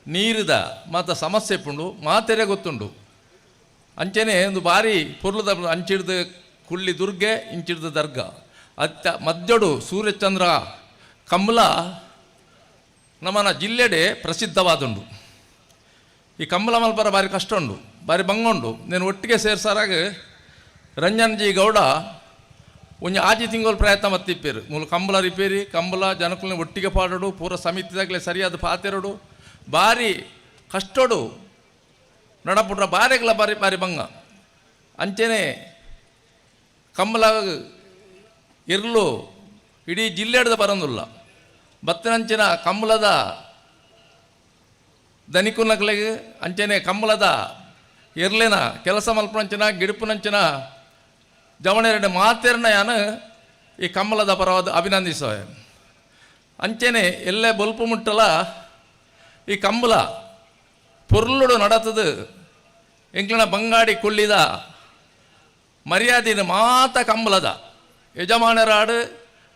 [SPEAKER 9] ನೀರಿದ ಮಾತ ಸಮಸ್ಯೆ ಪುಂಡು ಮಾತೆರೆ ಗೊತ್ತುಂಡು ಅಂಚೆನೆ ಒಂದು ಬಾರಿ ಪೊರ್ಲದ ಅಂಚಿಡ್ದು ಕುಳ್ಳಿ ದುರ್ಗೆ ಇಂಚಿಡ್ದು ದರ್ಗಾ ಮಧ್ಯಡು ಸೂರ್ಯಚಂದ್ರ ಕಂಬಳ ನಮ್ಮನ ಜಿಲ್ಲೆಡೆ ಪ್ರಸಿದ್ಧವಾದುಂಡು ಈ ಕಂಬಳ ಮಲ್ಪರ ಬಾರಿ ಕಷ್ಟ ಉಂಡು ಬಾರಿ ಬಂಗುಂಡು నేను ಒಟ್ಟಿಗೆ ಸೇರ್ಸಾರಾಗ ರಂಜನ್ ಜಿ ಗೌಡ ಒಂಜಿ ಆಜಿ ತಿಂಗಳು ಪ್ರಯತ್ನ ಮತ್ತಿಪ್ಪೇರು ಮೂಲ ಕಂಬಳ ರಿಪೇರಿ ಕಂಬಳ ಜನಕುಲ್ನ ಒಟ್ಟಿಗೆ ಪಾಡೋಡು ಪೂರ ಸಮಿತಿದಾಗಲೇ ಸರಿಯಾದ ಪಾತೆರಡು ಬಾರಿ ಕಷ್ಟೋಡು ನಡಪುಟ್ರ ಬಾರಿಗಳ ಬಾರಿ ಬಾರಿ ಬಂಗ ಅಂಚೆನೆ ಕಂಬಳ ಇರ್ಲು ಇಡೀ ಜಿಲ್ಲೆಡ್ದ ಬರಂದಿಲ್ಲ ಬತ್ತನಂಚಿನ ಕಂಬಳದ ದನಿಕುನಗಳಿಗೆ ಅಂಚನೆ ಕಂಬಳದ ಇರ್ಲಿನ ಕೆಲಸ ಮಲ್ಪನಂಚಿನ ಗಿಡುಪುನಂಚಿನ ಜವಣೆರಡು ಮಾತೆರನ್ನ ಯಾನು ಈ ಕಂಬಳದ ಪರವಾದ ಅಭಿನಂದಿಸೋ ಅಂಚನೆ ಎಲ್ಲೇ ಬಲ್ಪು ಮುಟ್ಟಲ ಈ ಕಂಬಳ ಪೊರ್ಲುಡು ನಡತದು ಎಂಕ್ಲಿನ ಬಂಗಾಡಿ ಕೊಳ್ಳಿದ ಮರ್ಯಾದಿನ ಮಾತ ಕಂಬಳದ ಯಜಮಾನರಾಡು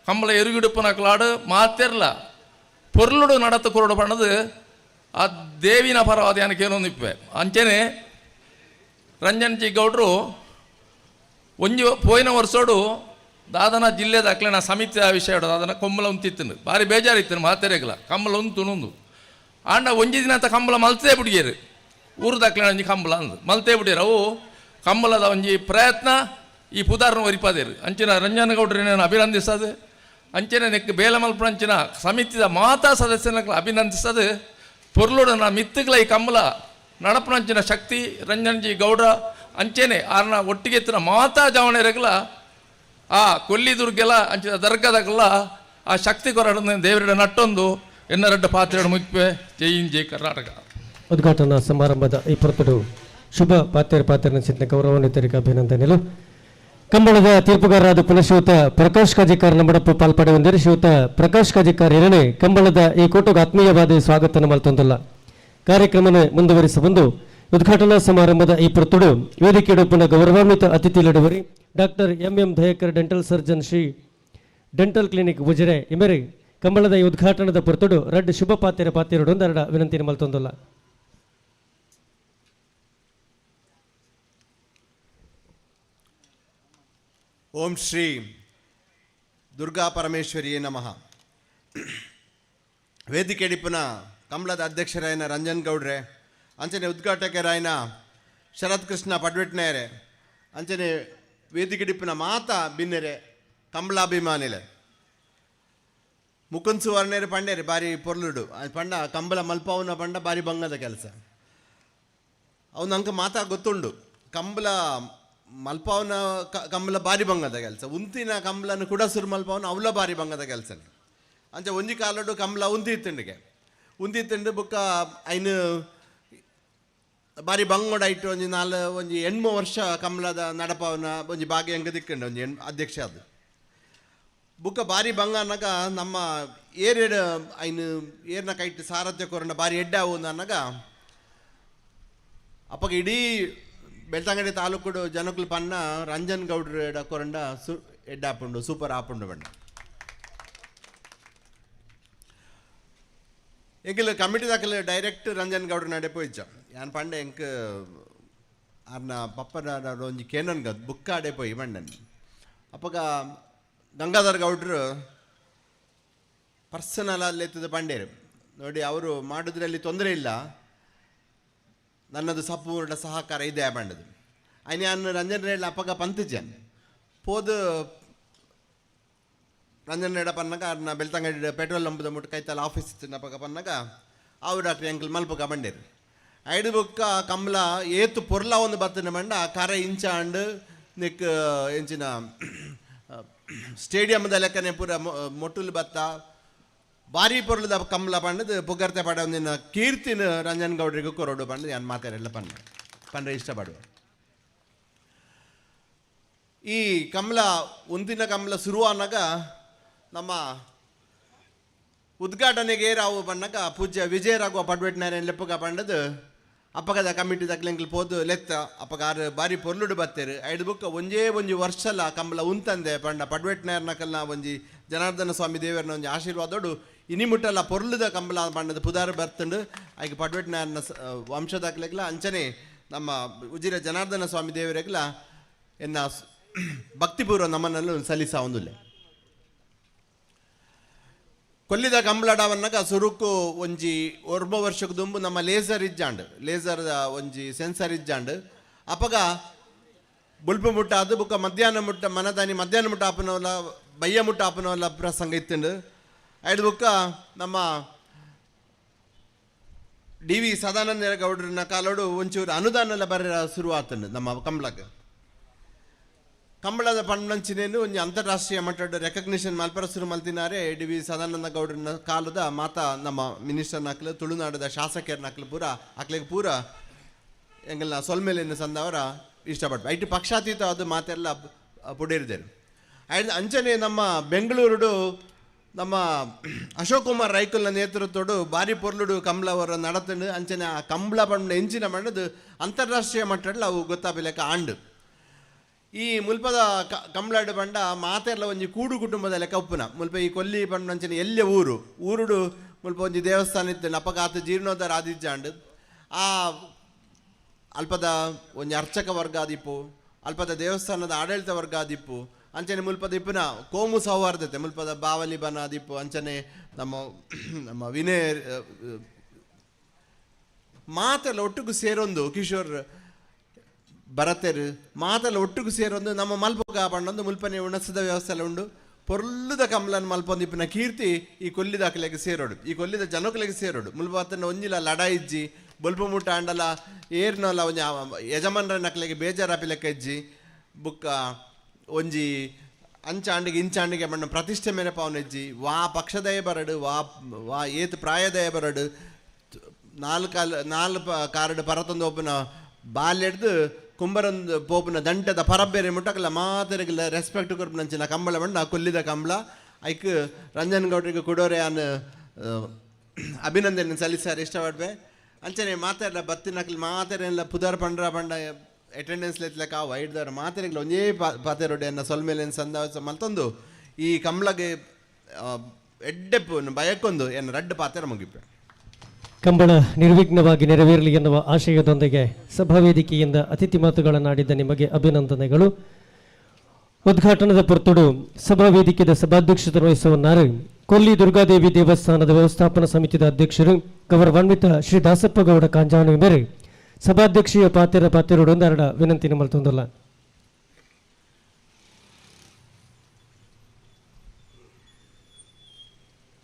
[SPEAKER 9] ಕಂಬಳ ಎರುಗಿಡುಪುನಕ್ಲಾಡು ಮಾತೆರ್ಲ ಪೊರ್ಲುಡು ನಡತು ಕೊರಡು ಪಣದು ಆ ದೇವಿನ ಪರವಾದ ಏನಕ್ಕೇನೊಂದು ಇಪ್ಪೆ ಅಂಚೆನೆ ರಂಜನ್ ಜಿ ಗೌಡ್ರು ಒಂಜಿ ಪೋಯಿನ ವರ್ಷೋಡು ದಾದನ ಜಿಲ್ಲೆದ ಅಕ್ಲಿನ ಸಮಿತಿ ವಿಷಯ ದಾದನ ಕಂಬಳ ಉಂತಿತ್ತು ಭಾರಿ ಬೇಜಾರಿತ್ತು ಮಾತೆರೆಗ್ಲ ಕಂಬಳ ಉಂತುಣುಂದು ಆಂಡ ಒಂಜಿ ದಿನ ಅಂತ ಕಂಬಳ ಮಲ್ತೇ ಬಿಡಿಯರು ಊರದ ಅಕ್ಲಿನ ಒಂಜಿ ಕಂಬಳ ಅಂದು ಮಲ್ತೇ ಬಿಡಿಯರು ಅವು ಕಂಬಳದ ಒಂಜಿ ಪ್ರಯತ್ನ ಈ ಪುದಾರ್ನ ಒರಿಪಾದೇರು ಅಂಚಿನ ರಂಜನಗೌಡರನ್ನ ಅಭಿನಂದಿಸದು ಅಂಚನೆ ನೆಕ್ ಬೇಲ ಮಲ್ಪಂಚಿನ ಸಮಿತಿದ ಮಾತಾ ಸದಸ್ಯನ ಅಭಿನಂದಿಸದು ಪೊರ್ಲುಡನ ಮಿತ್ತುಗಳ ಈ ಕಂಬಲ ನಡಪನಂಚಿನ ಶಕ್ತಿ ರಂಜನ್ಜಿ ಗೌಡ ಅಂಚೆನೆ ಆರ್ನ ಒಟ್ಟಿಗೆತ್ತಿನ ಮಾತಾ ಜಾವಣೆರೆಗಲ ಆ ಕೊಲ್ಲಿದುರ್ಗೆಲ್ಲ ಅಂಚಿನ ದರ್ಗದಾಗಲ್ಲ ಆ ಶಕ್ತಿ ಕೊರಡ ದೇವರ ನಟ್ಟೊಂದು ಎನ್ನರಡ್ಡ ಪಾತ್ರೆ ಮುಖ್ಯ ಜೈ ಹಿಂದ್ ಜೈ ಕರ್ನಾಟಕ.
[SPEAKER 8] ಉದ್ಘಾಟನಾ ಸಮಾರಂಭದ ಈ ಪೊರ್ತಡು ಶುಭ ಪಾತ್ರೆ ಚಿಂತನೆ ಗೌರವಾನ್ವಿತರಿಗೆ ಅಭಿನಂದನೆಗಳು. ಕಂಬಳದ ತೀರ್ಪುಗಾರರಾದ ಪುನಃಶ್ರೀಯುತ ಪ್ರಕಾಶ್ ಕಾಜಿಕಾರ್ ನಮ್ಮಡಪ್ಪು ಪಾಲ್ಪಡೆ ಹೊಂದಿರು. ಶ್ರೀಯುತ ಪ್ರಕಾಶ್ ಕಾಜಿಕಾರ್ ಎರಡನೇ ಕಂಬಳದ ಈ ಕೋಟುಗೆ ಆತ್ಮೀಯವಾದ ಸ್ವಾಗತ ಮಲ್ತೊಂದಿಲ್ಲ. ಕಾರ್ಯಕ್ರಮನ ಮುಂದುವರಿಸಬಂದು ಉದ್ಘಾಟನಾ ಸಮಾರಂಭದ ಈ ಪೊರ್ತುಡು ವೇದಿಕೆಯಡುಪ್ಪನ ಗೌರವಾನ್ವಿತ ಅತಿಥಿ ಲಡುವರಿ doctor M Dayakar dental surgeon Shri dental clinic Ujire ಇಮೆರಿ ಕಂಬಳದ ಈ ಉದ್ಘಾಟನದ ಪೊರ್ತುಡು ರಡ್ ಶುಭ ಪಾತಿರೋಡು ಒಂದೆರಡ ವಿನಂತಿನ ಮಲ್ತೊಂದಿಲ್ಲ.
[SPEAKER 10] ಓಂ ಶ್ರೀ ದುರ್ಗಾ ಪರಮೇಶ್ವರಿಯೇ ನಮಃ. ವೇದಿಕೆ ಡಿಪ್ಪನ ಕಂಬಳದ ಅಧ್ಯಕ್ಷರಾಯನ ರಂಜನ್ ಗೌಡ್ರೆ, ಅಂಚನೆ ಉದ್ಘಾಟಕರಾಯನ ಶರತ್ ಕೃಷ್ಣ ಪಡ್ವೆಟ್ನೇರೆ, ಅಂಚನೆ ವೇದಿಕೆ ಡಿಪ್ಪನ ಮಾತಾ ಬಿನ್ನೆರೆ ಕಂಬಳಾಭಿಮಾನಿಲೆ ಮುಕುಂದ್ ಸುವರ್ಣೇರು ಪಂಡೇರಿ ಬಾರಿ ಪೊರ್ಲುಡು ಪಂಡ ಕಂಬಳ ಮಲ್ಪವನ ಪಂಡ ಬಾರಿ ಬಂಗದ ಕೆಲಸ ಅವನು ನಂಗೆ ಮಾತಾ ಗೊತ್ತುಂಡು. ಕಂಬಳ ಮಲ್ಪವನ ಕಂಬಳ ಬಾರಿ ಬಂಗದ ಕೆಲಸ, ಉಂತಿನ ಕಂಬಳನ್ನು ಕೂಡ ಸುರು ಮಲ್ಪವನ ಅವಳ ಬಾರಿ ಬಂಗದ ಕೆಲಸ. ಅಂಚೆ ಒಂಜಿ ಕಾಲಡು ಕಂಬಳ ಉಂತಿತ್ತಂಡು ಬುಕ್ಕ ಐನು ಬಾರಿ ಬಂಗೋಡಾಯಿಟ್ಟು ಒಂಜಿ 8 ವರ್ಷ ಕಂಬಳದ ನಡಪವನ ಒಂಜಿ ಭಾಗ್ಯ ಹೆಂಗೆ ದಿಕ್ಕಂಡು ಒಂಜಿ ಅಧ್ಯಕ್ಷ ಅದು ಬುಕ್ಕ ಬಾರಿ ಬಂಗ ಅನ್ನಗ ನಮ್ಮ ಏರೆಡು ಐನು ಏರ್ನ ಕೈಟ್ ಸಾರಥ್ಯ ಕೊರಂಡ ಬಾರಿ ಎಡ್ಡ ಆವು ಅನ್ನಗ ಅಪ್ಪಗ ಇಡೀ ಬೆಳ್ತಂಗಡಿ ತಾಲೂಕು ಜನಕ್ಕಲು ಪನ್ನ ರಂಜನ್ ಗೌಡ್ರ ಕೊರಂಡ ಎಡ್ಡ ಆಪುಂಡು ಸೂಪರ್ ಆಪುಂಡು ಬಣ್ಣ ಎಂಕಲ್ ಕಮಿಟಿ ದಾಖಲೆ ಡೈರೆಕ್ಟ್ ರಂಜನ್ ಗೌಡ್ರ ನಡೆ ಪೋಯ್ಚ ಯಾನ್ ಪಂಡೆ ಎಂಕ್ ಅರ್ನ ಪಪ್ಪನ ಒಂಜಿ ಕೇನನ್ಗ ಬುಕ್ಕ ಆಡೆ ಪೋಯಿ ಮಂಡನ್ ಅಪ್ಪಗ ಗಂಗಾಧರ್ ಗೌಡ್ರು ಪರ್ಸನಲ್ ಅಲ್ಲೆತ್ತದ ಪಂಡೇರು ನೋಡಿ ಅವರು ಮಾಡೋದ್ರಲ್ಲಿ ತೊಂದರೆ ಇಲ್ಲ, ನನ್ನದು ಸಂಪೂರ್ಣ ಸಹಕಾರ ಇದೆ ಬಂಡದು ಅಯ್ಯ ನಾನು ರಂಜನ್ ರೇಳ ಅಪ್ಪಗ ಪಂತಜನ್ ಪೋದು ರಂಜನ್ ರೇಡ ಪನ್ನಗ ಅರ್ನ ಬೆಳ್ತಂಗಡಿ ಪೆಟ್ರೋಲ್ ನಂಬದ ಮುಟ್ಟು ಕೈತಲ್ಲ ಆಫೀಸ್ ಅಪ್ಪಗ ಪನ್ನಗ ಅವು ಡಾಕ್ಟರ್ ಎಂಕಲ್ ಮಲ್ಪಗ ಬಂಡೇರು ಐದು ಬುಕ್ಕ ಕಂಬಳ ಏತು ಪೊರ್ಲ ಒಂದು ಬರ್ತನೆ ಮಂಡ ಕರೆ ಇಂಚಾಂಡು ನಿಕ್ ಎಂಚಿನ ಸ್ಟೇಡಿಯಂದ ಲೆಕ್ಕನೆ ಪೂರ ಮೊಟ್ಟುಲು ಬತ್ತ ಭಾರಿ ಪೊರ್ಲದ ಕಂಬಳ ಪಂಡದು ಪುಗರ್ತೆ ಪಡ ಒಂದಿನ ಕೀರ್ತಿನ ರಂಜನ್ ಗೌಡ್ರಿಗೂ ಕೊರೋಡು ಪಂಡು ನಾನು ಮಾತಾಡೆಲ್ಲ ಪಂಡ್ರೆ ಇಷ್ಟಪಡುವ. ಈ ಕಂಬಳ ಒಂದಿನ ಕಂಬಳ ಶುರು ಅನ್ನಗ ನಮ್ಮ ಉದ್ಘಾಟನೆಗೆ ರಾವು ಬಣ್ಣಗ ಪೂಜ್ಯ ವಿಜಯರಾಘವ ಪಡ್ವೆಟ್ನಾರಾಯಣ ಲೆಪ್ಪಗ ಪಂಡದು ಅಪ್ಪಗದ ಕಮಿಟಿ ದಕ್ಲೆಂಗ್ಲು ಪೋದು ಲೆತ್ತ ಅಪ್ಪಗ ಆರು ಬಾರಿ ಪೊರ್ಲುಡು ಬತ್ತೇರು ಐದು ಬುಕ್ಕ ಒಂಜಿ ವರ್ಷಲ ಕಂಬಳ ಉಂತಂದೆ ಪಂಡ ಪಡ್ವೆಟ್ನಾರ್ನಕಲ್ನ ಒಂಜಿ ಜನಾರ್ದನ ಸ್ವಾಮಿ ದೇವರನ ಒಂಜಿ ಆಶೀರ್ವಾದೋಡು ಇನಿ ಮುಟ್ಟಲ್ಲ ಪೊರ್ಲುದ ಕಂಬಳ ಪಂಡದ ಪುದಾರ ಬರ್ತಂಡು ಆಯ್ಕೆ ಪಡ್ವೆಟ್ನಾರ್ನ ವಂಶದಾಗ್ಲೆಗ್ಲ ಅಂಚನೆ ನಮ್ಮ ಉಜಿರ ಜನಾರ್ದನ ಸ್ವಾಮಿ ದೇವರೆಗ್ಲ ಎನ್ನ ಭಕ್ತಿಪೂರ್ವ ನಮ್ಮನಲ್ಲೂ ಸಲ್ಲಿಸ ಒಂದುಲ್ಲೆ ಕೊಲ್ಲಿದ ಕಂಬಳಡವನ್ನಾಗ ಸುರುಕು ಒಂಜಿ 1 ವರ್ಷಕ್ಕೆ ದುಂಬು ನಮ್ಮ ಲೇಸರ್ ಒಂಜಿ ಸೆನ್ಸರ್ ಇಜ್ಜಾಂಡು ಅಪ್ಪಗ ಬುಲ್ಪು ಮುಟ್ಟ ಅದು ಬುಕ್ಕ ಮಧ್ಯಾಹ್ನ ಮುಟ್ಟ ಮನದಾನಿ ಮಧ್ಯಾಹ್ನ ಮುಟ್ಟ ಆಪನವಲ್ಲ ಬಯ್ಯ ಮುಟ್ಟ ಆಪನವಲ್ಲ ಪ್ರಸಂಗ ಇತ್ತುಂಡು ಐದು ಬುಕ್ಕ ನಮ್ಮ DV ಸದಾನಂದ ಗೌಡ್ರನ ಕಾಲೋಡು ಒಂಚೂರು ಅನುದಾನ ಎಲ್ಲ ಬರ ಶುರು ಆತಂಡು ನಮ್ಮ ಕಂಬಳಕ್ಕೆ ಕಂಬಳದ ಪಂಡಂಚಿನೇನು ಒಂಜಿ ಅಂತಾರಾಷ್ಟ್ರೀಯ ಮಟ್ಟದ ರೆಕಗ್ನಿಷನ್ ಮಲ್ಪರ ಶುರು ಮಲ್ತಿನಾರೆ DV ಸದಾನಂದ ಗೌಡ್ರನ ಕಾಲದ ಮಾತಾ ನಮ್ಮ ಮಿನಿಸ್ಟರ್ ನಕ್ಲು ತುಳುನಾಡದ ಶಾಸಕರ ನಕ್ಲು ಪೂರ ಅಕ್ಲಿಗೆ ಪೂರ ಎಂಗಲ್ನ ಸೊಲ್ಮೇಲಿನ ಸಂದವರ ಇಷ್ಟಪಟ್ಟು ಐಟಿ ಪಕ್ಷಾತೀತ ಅದು ಮಾತೆಲ್ಲ ಪುಡೇರಿದರು ಅಂಚನೆ ನಮ್ಮ ಬೆಂಗಳೂರು ನಮ್ಮ ಅಶೋಕ್ ಕುಮಾರ್ ರೈಕಲ್ನ ನೇತೃತ್ವಡು ಬಾರಿ ಪೊರ್ಲುಡು ಕಂಬಳ ಅವರ ನಡತಂಡು ಅಂಚನೆ ಆ ಕಂಬಳ ಪಂಡ ಎಂಚಿನ ಬಣ್ಣದು ಅಂತಾರಾಷ್ಟ್ರೀಯ ಮಟ್ಟದಲ್ಲಿ ಅವು ಗೊತ್ತಾಗಲೇಕ ಆಂಡು ಈ ಮುಲ್ಪದ ಕಂಬಳಾಡು ಬಂಡ ಮಾತೆಲ್ಲ ಒಂಜಿ ಕೂಡು ಕುಟುಂಬದ ಲೆಕ್ಕ ಉಪ್ಪುನ ಮುಲ್ಪ ಈ ಕೊಲ್ಲಿ ಪಂಡಂಚನೆ ಎಲ್ಲೆ ಊರುಡು ಮುಲ್ಪ ಒಂಜಿ ದೇವಸ್ಥಾನ ಇತ್ತು ಅಪಘಾತ ಜೀರ್ಣೋದ್ಧಾರ ಆದಿಜ್ಜಾಂಡು ಆ ಅಲ್ಪದ ಒಂಜಿ ಅರ್ಚಕ ವರ್ಗ ಆದಿಪ್ಪು ಅಲ್ಪದ ದೇವಸ್ಥಾನದ ಆಡಳಿತ ವರ್ಗ ಆದಿಪ್ಪು ಅಂಚನೆ ಮುಲ್ಪದ ಇಪ್ಪುನ ಕೋಮು ಸೌಹಾರ್ದತೆ ಮುಲ್ಪದ ಬಾವಲಿ ಬನ ಆದಿಪ್ಪು ಅಂಚನೆ ನಮ್ಮ ವಿನಯ ಮಾತೆಲ್ಲ ಒಟ್ಟಿಗೂ ಸೇರೊಂದು ಕಿಶೋರ್ ಬರತೆರು ಮಾತೆಲ್ಲ ಒಟ್ಟಿಗೆ ಸೇರೊಂದು ನಮ್ಮ ಮಲ್ಪಗ ಪಂಡೊಂದು ಮುಲ್ಪನೆ ಉಣಸದ ವ್ಯವಸ್ಥೆ ಎಲ್ಲ ಉಂಡು ಪೊರ್ಲುದ ಕಮಲನ್ ಮಲ್ಪೊಂದಿಪ್ಪಿನ ಕೀರ್ತಿ ಈ ಕೊಲ್ಲಿದ ಅಕಲೆಗೆ ಸೇರೋಡು ಈ ಕೊಲ್ಲಿದ ಜನಕಲೆಗೆ ಸೇರೋಡು ಮುಲ್ಪತ್ತನ ಒಂಜಿಲ ಲಡಾಯಿಜ್ಜಿ ಬೊಲ್ಪ ಮುಟ್ಟ ಅಂಡಲ ಏರ್ನಲ್ಲ ಒಂಜಿ ಯಜಮಾನ್ರ ಅಕಲೆಗೆ ಬೇಜಾರಾಪಿಲೆಕ್ಕ ಇಜ್ಜಿ ಬುಕ್ಕ ಒಂಜಿ ಅಂಚಾಂಡಿಗೆ ಇಂಚಾಂಡಿಗೆ ಬಣ್ಣ ಪ್ರತಿಷ್ಠೆ ಮೇಲೆ ಪಾವನೆಜ್ಜಿ ವಾ ಪಕ್ಷದಯ ಬರಡು ವಾ ಏತ್ ಪ್ರಾಯದಯ ಬರಡು ನಾಲ್ಕು ಕಾರಡು ಪರತೊಂದು ಒಬ್ಬನ ಬಾಲ್ಯಡ್ದು ಕುಂಬರೊಂದು ಪೋಪುನ ದಂಟದ ಪರಬೇರೆ ಮುಟ್ಟಕಲ್ಲ ಮಾತರಿಗಿಲ್ಲ ರೆಸ್ಪೆಕ್ಟ್ ಕೊರ್ಪು ನಂಚಿನ ಕಂಬಳ ಬಣ್ಣ ಕೊಲ್ಲಿದ ಕಂಬಳ ಐಕ್ ರಂಜನ್ ಗೌಡ್ರಿಗೆ ಕೊಡೋರೆ ಅನ್ನು ಅಭಿನಂದನೆ ಸಲ್ಲಿಸಾರೆ ಇಷ್ಟಪಡ್ಬೆ ಅಂಚನೆ ಮಾತಾಡಲ್ಲ ಬತ್ತಿನಕಲ್ ಮಾತಾರೆಲ್ಲ ಪುದಾರ್ ಪಂಡ್ರ ಬಂಡ ಅಟೆಂಡೆನ್ಸ್ ಲೆಕ್ಕ ವೈಡ್ದವ್ರ ಮಾತಾರಿಗಿಲ್ಲ ಒಂದೇ ಪಾತೆರೊಡೆ ಅನ್ನ ಸೊಲ್ಮೇಲೆ ಸಂದಾಸ ಮಲ್ತೊಂದು ಈ ಕಂಬಳಗೆ ಎಡ್ಡೆಪ್ಪು ಭಯಕ್ಕೊಂದು ಏನು ರಡ್ಡು ಪಾತೆರ ಮುಗಿಪೆ
[SPEAKER 8] ಕಂಬಳ ನಿರ್ವಿಘ್ನವಾಗಿ ನೆರವೇರಲಿ ಎನ್ನುವ ಆಶಯದೊಂದಿಗೆ ಸಭಾವೇದಿಕೆಯಿಂದ ಅತಿಥಿ ಮಾತುಗಳನ್ನಾಡಿದ್ದ ನಿಮಗೆ ಅಭಿನಂದನೆಗಳು. ಉದ್ಘಾಟನದ ಪೊರ್ತುಡು ಸಭಾವೇದಿಕೆಯ ಸಭಾಧ್ಯಕ್ಷತೆ ವಹಿಸುವన్నారు ಕೊಲ್ಲಿ ದುರ್ಗಾದೇವಿ ದೇವಸ್ಥಾನದ ವ್ಯವಸ್ಥಾಪನಾ ಸಮಿತಿಯ ಅಧ್ಯಕ್ಷರು ಗೌರವಾನ್ವಿತ ಶ್ರೀ ದಾಸಪ್ಪಗೌಡ ಕಾಂಜಾಣು ಮೇರೆ ಸಭಾಧ್ಯಕ್ಷೀಯ ಪಾತೆರೊಡೊಂದರಡ ವಿನಂತಿ ಮಲ್ತೊಂದಲ್ಲ.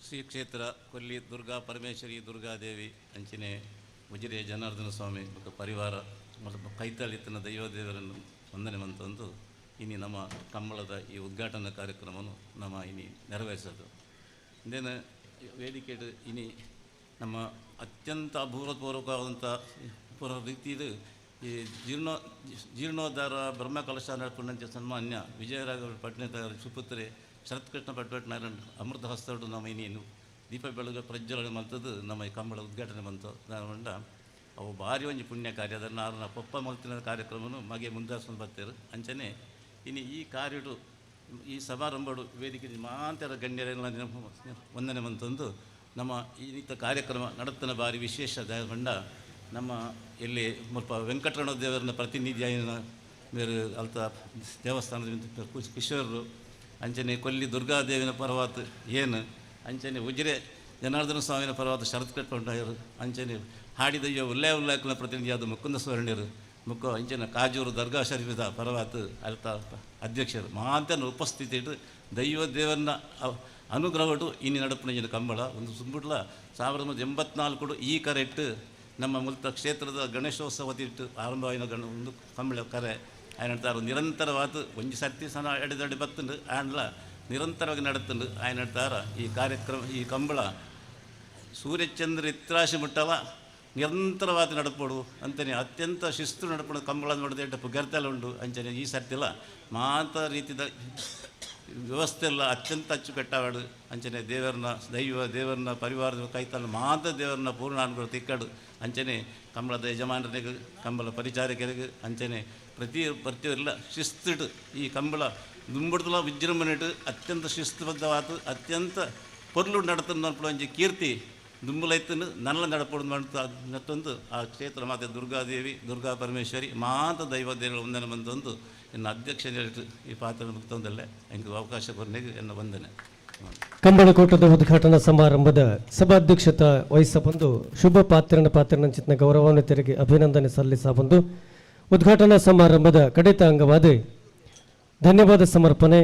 [SPEAKER 11] ಶ್ರೀ ಕ್ಷೇತ್ರ ಕೊಲ್ಲಿ ದುರ್ಗಾ ಪರಮೇಶ್ವರಿ ದುರ್ಗಾದೇವಿ ಅಂಚಿನೆ ಉಜಿರೆ ಜನಾರ್ದನ ಸ್ವಾಮಿ ಮತ್ತು ಪರಿವಾರ ಮತ್ತು ಕೈತಾಳಿತನ ದೈವದೇವರನ್ನು ವಂದನೆ ಮಂತಂದು ಇನ್ನು ನಮ್ಮ ಕಂಬಳದ ಈ ಉದ್ಘಾಟನಾ ಕಾರ್ಯಕ್ರಮವನ್ನು ನಮ್ಮ ಇನ್ನು ನೆರವೇರಿಸೋದು ಇಂದೇನು ವೇದಿಕೆ ಇನಿ ನಮ್ಮ ಅತ್ಯಂತ ಅಭೂತಪೂರ್ವಕವಾದಂಥ ರೀತಿಯಲ್ಲಿ ಈ ಜೀರ್ಣೋದ್ಧಾರ ಬ್ರಹ್ಮಕಲಶ ನಡ್ಕೊಂಡಂತೆ ಸನ್ಮಾನ್ಯ ವಿಜಯರಾಘವ ಪಟ್ನೇತ ಸುಪುತ್ರೆ ಶರತ್ಕೃಷ್ಣ ಪಟ್ನಾರಾಯಣ ಅಮೃತ ಹಸ್ತೋಡು ನಮ್ಮ ಇನ್ನೇನು ದೀಪ ಬೆಳಗ್ಗೆ ಪ್ರಜ್ವಲನೆ ಮಂತದ್ದು ನಮ್ಮ ಈ ಕಂಬಳ ಉದ್ಘಾಟನೆ ಬಂತು ನಾನುಂಡ ಅವು ಭಾರಿ ಒಂಜಿ ಪುಣ್ಯ ಕಾರ್ಯ ಅದನ್ನು ನಾನು ಪಪ್ಪ ಮಲ್ತಿನ ಕಾರ್ಯಕ್ರಮವನ್ನು ಮಗೆ ಮುಂದಾಸ್ಕೊಂಡು ಬರ್ತಾರೆ ಅಂಚನೆ ಇನ್ನು ಈ ಕಾರ್ಯಡು ಈ ಸಮಾರಂಭಡು ವೇದಿಕೆ ಮಾಂತರ ಗಣ್ಯರೆಲ್ಲ ವಂದನೆ ಮಂತಂದು ನಮ್ಮ ಈ ನಿತ್ಯ ಕಾರ್ಯಕ್ರಮ ನಡತನ ಭಾರಿ ವಿಶೇಷ ಕೊಂಡ ನಮ್ಮ ಇಲ್ಲಿ ಮುಲ್ಪ ವೆಂಕಟರಮಣ ದೇವರನ್ನ ಪ್ರತಿನಿಧಿಯಾಗಿನ ಬೇರೆ ಅಲ್ತ ದೇವಸ್ಥಾನದ ಕಿಶೋರರು ಅಂಚನೆ ಕೊಲ್ಲಿ ದುರ್ಗಾದೇವಿನ ಪರ್ವತ ಏನು ಅಂಚನೆ ಉಜಿರೆ ಜನಾರ್ದನ ಸ್ವಾಮಿನ ಪರ್ವತ ಶರತ್ ಕಟ್ಕೊಂಡರು ಅಂಚನೆ ಹಾಡಿದಯ್ಯೋ ಉಲ್ಲಾಕನ ಪ್ರತಿನಿಧಿಯಾದ ಮುಕುಂದ ಸ್ವರ್ಣ್ಯರು ಮುಖ ಅಂಚನೆ ಕಾಜೂರು ದರ್ಗಾ ಶರೀಫದ ಪರ್ವತ ಅಲ್ತ ಅಧ್ಯಕ್ಷರು ಮಾತನ ಉಪಸ್ಥಿತಿ ಇಟ್ಟು ದೈವ ದೇವರನ್ನ ಅನುಗ್ರಹಟ್ಟು ಇನ್ನು ನಡಪನ ಕಂಬಳ ಒಂದು ಸುಂಬುಡ್ಲ 1984 ಈ ಕರೆ ಇಟ್ಟು ನಮ್ಮ ಮುಲ್ತ ಕ್ಷೇತ್ರದ ಗಣೇಶೋತ್ಸವ ಇಟ್ಟು ಆರಂಭವಾಯಿನ ಒಂದು ಕಂಬಳ ಕರೆ ಆಯ್ನಡ್ತಾರೆ ನಿರಂತರವಾದ ಒಂಜಿ ಸರ್ತಿ ಸಹ ಎಡೆದಡೆ ಬತ್ತುಂಡು ಆಂಡ್ಲ ನಿರಂತರವಾಗಿ ನಡತ್ತುಂಡು ಆಯ್ನ ನಡ್ತಾರ ಈ ಕಾರ್ಯಕ್ರಮ ಈ ಕಂಬಳ ಸೂರ್ಯಚಂದ್ರ ಇತ್ರಾಶಿ ಮುಟ್ಟವ ನಿರಂತರವಾದ ನಡಪೋಡು ಅಂತಲೇ ಅತ್ಯಂತ ಶಿಸ್ತು ನಡಪಡು ಕಂಬಳ ನೋಡಿದ ಪುಗರ್ತೆಲ್ಲ ಉಂಡು ಅಂಚನೆ ಈ ಸರ್ತಿಲ್ಲ ಮಾತ ರೀತಿಯ ವ್ಯವಸ್ಥೆ ಎಲ್ಲ ಅತ್ಯಂತ ಅಚ್ಚುಕಟ್ಟಾಡು ಅಂಚನೆ ದೇವರನ್ನ ಪರಿವಾರದ ಕೈತಲ್ಲ ಮಾತ ದೇವರನ್ನ ಪೂರ್ಣಾನುಗಳು ತಿಕ್ಕಡು ಅಂಚನೆ ಕಂಬಳದ ಯಜಮಾನರಿಗೆ ಕಂಬಳ ಪರಿಚಾರಕರಿಗೆ ಅಂಚನೆ ಪ್ರತಿಯೊಲ್ಲ ಶಿಸ್ತಿಟ್ಟು ಈ ಕಂಬಳ ದುಂಬುಡ್ದಲ ವಿಜೃಂಭಣೆಟ್ಟು ಅತ್ಯಂತ ಶಿಸ್ತುಬದ್ಧವಾದ ಅತ್ಯಂತ ಪೊರ್ಲು ನಡತಂದು ಒಂಜಿ ಕೀರ್ತಿ ದುಂಬುಲೈತನ್ನು ನಲ್ಲ ನಡಪಡು ನತ್ತೊಂದು ಆ ಕ್ಷೇತ್ರ ಮಾತೆ ದುರ್ಗಾದೇವಿ ದುರ್ಗಾ ಪರಮೇಶ್ವರಿ ಮಾತ ದೈವ ದೇವರ ವಂದನೆ ಬಂದೊಂದು ಎನ್ನ ಅಧ್ಯಕ್ಷ ಈ ಪಾತ್ರ ಮುಕ್ತೊಂದಲ್ಲೇ ಎಂಗೆ ಅವಕಾಶ ಕೊನೆಗೆ ಎನ್ನ ವಂದನೆ.
[SPEAKER 8] ಕಂಬಳಕೋಟದ ಉದ್ಘಾಟನಾ ಸಮಾರಂಭದ ಸಭಾಧ್ಯಕ್ಷತೆ ವಹಿಸಬಂದು ಶುಭ ಪಾತ್ರನಂಚಿನ ಗೌರವಾನ್ವಿತರಿಗೆ ಅಭಿನಂದನೆ ಸಲ್ಲಿಸಬಂದು ಉದ್ಘಾಟನಾ ಸಮಾರಂಭದ ಕಡೆತ ಅಂಗವಾದ ಧನ್ಯವಾದ ಸಮರ್ಪಣೆ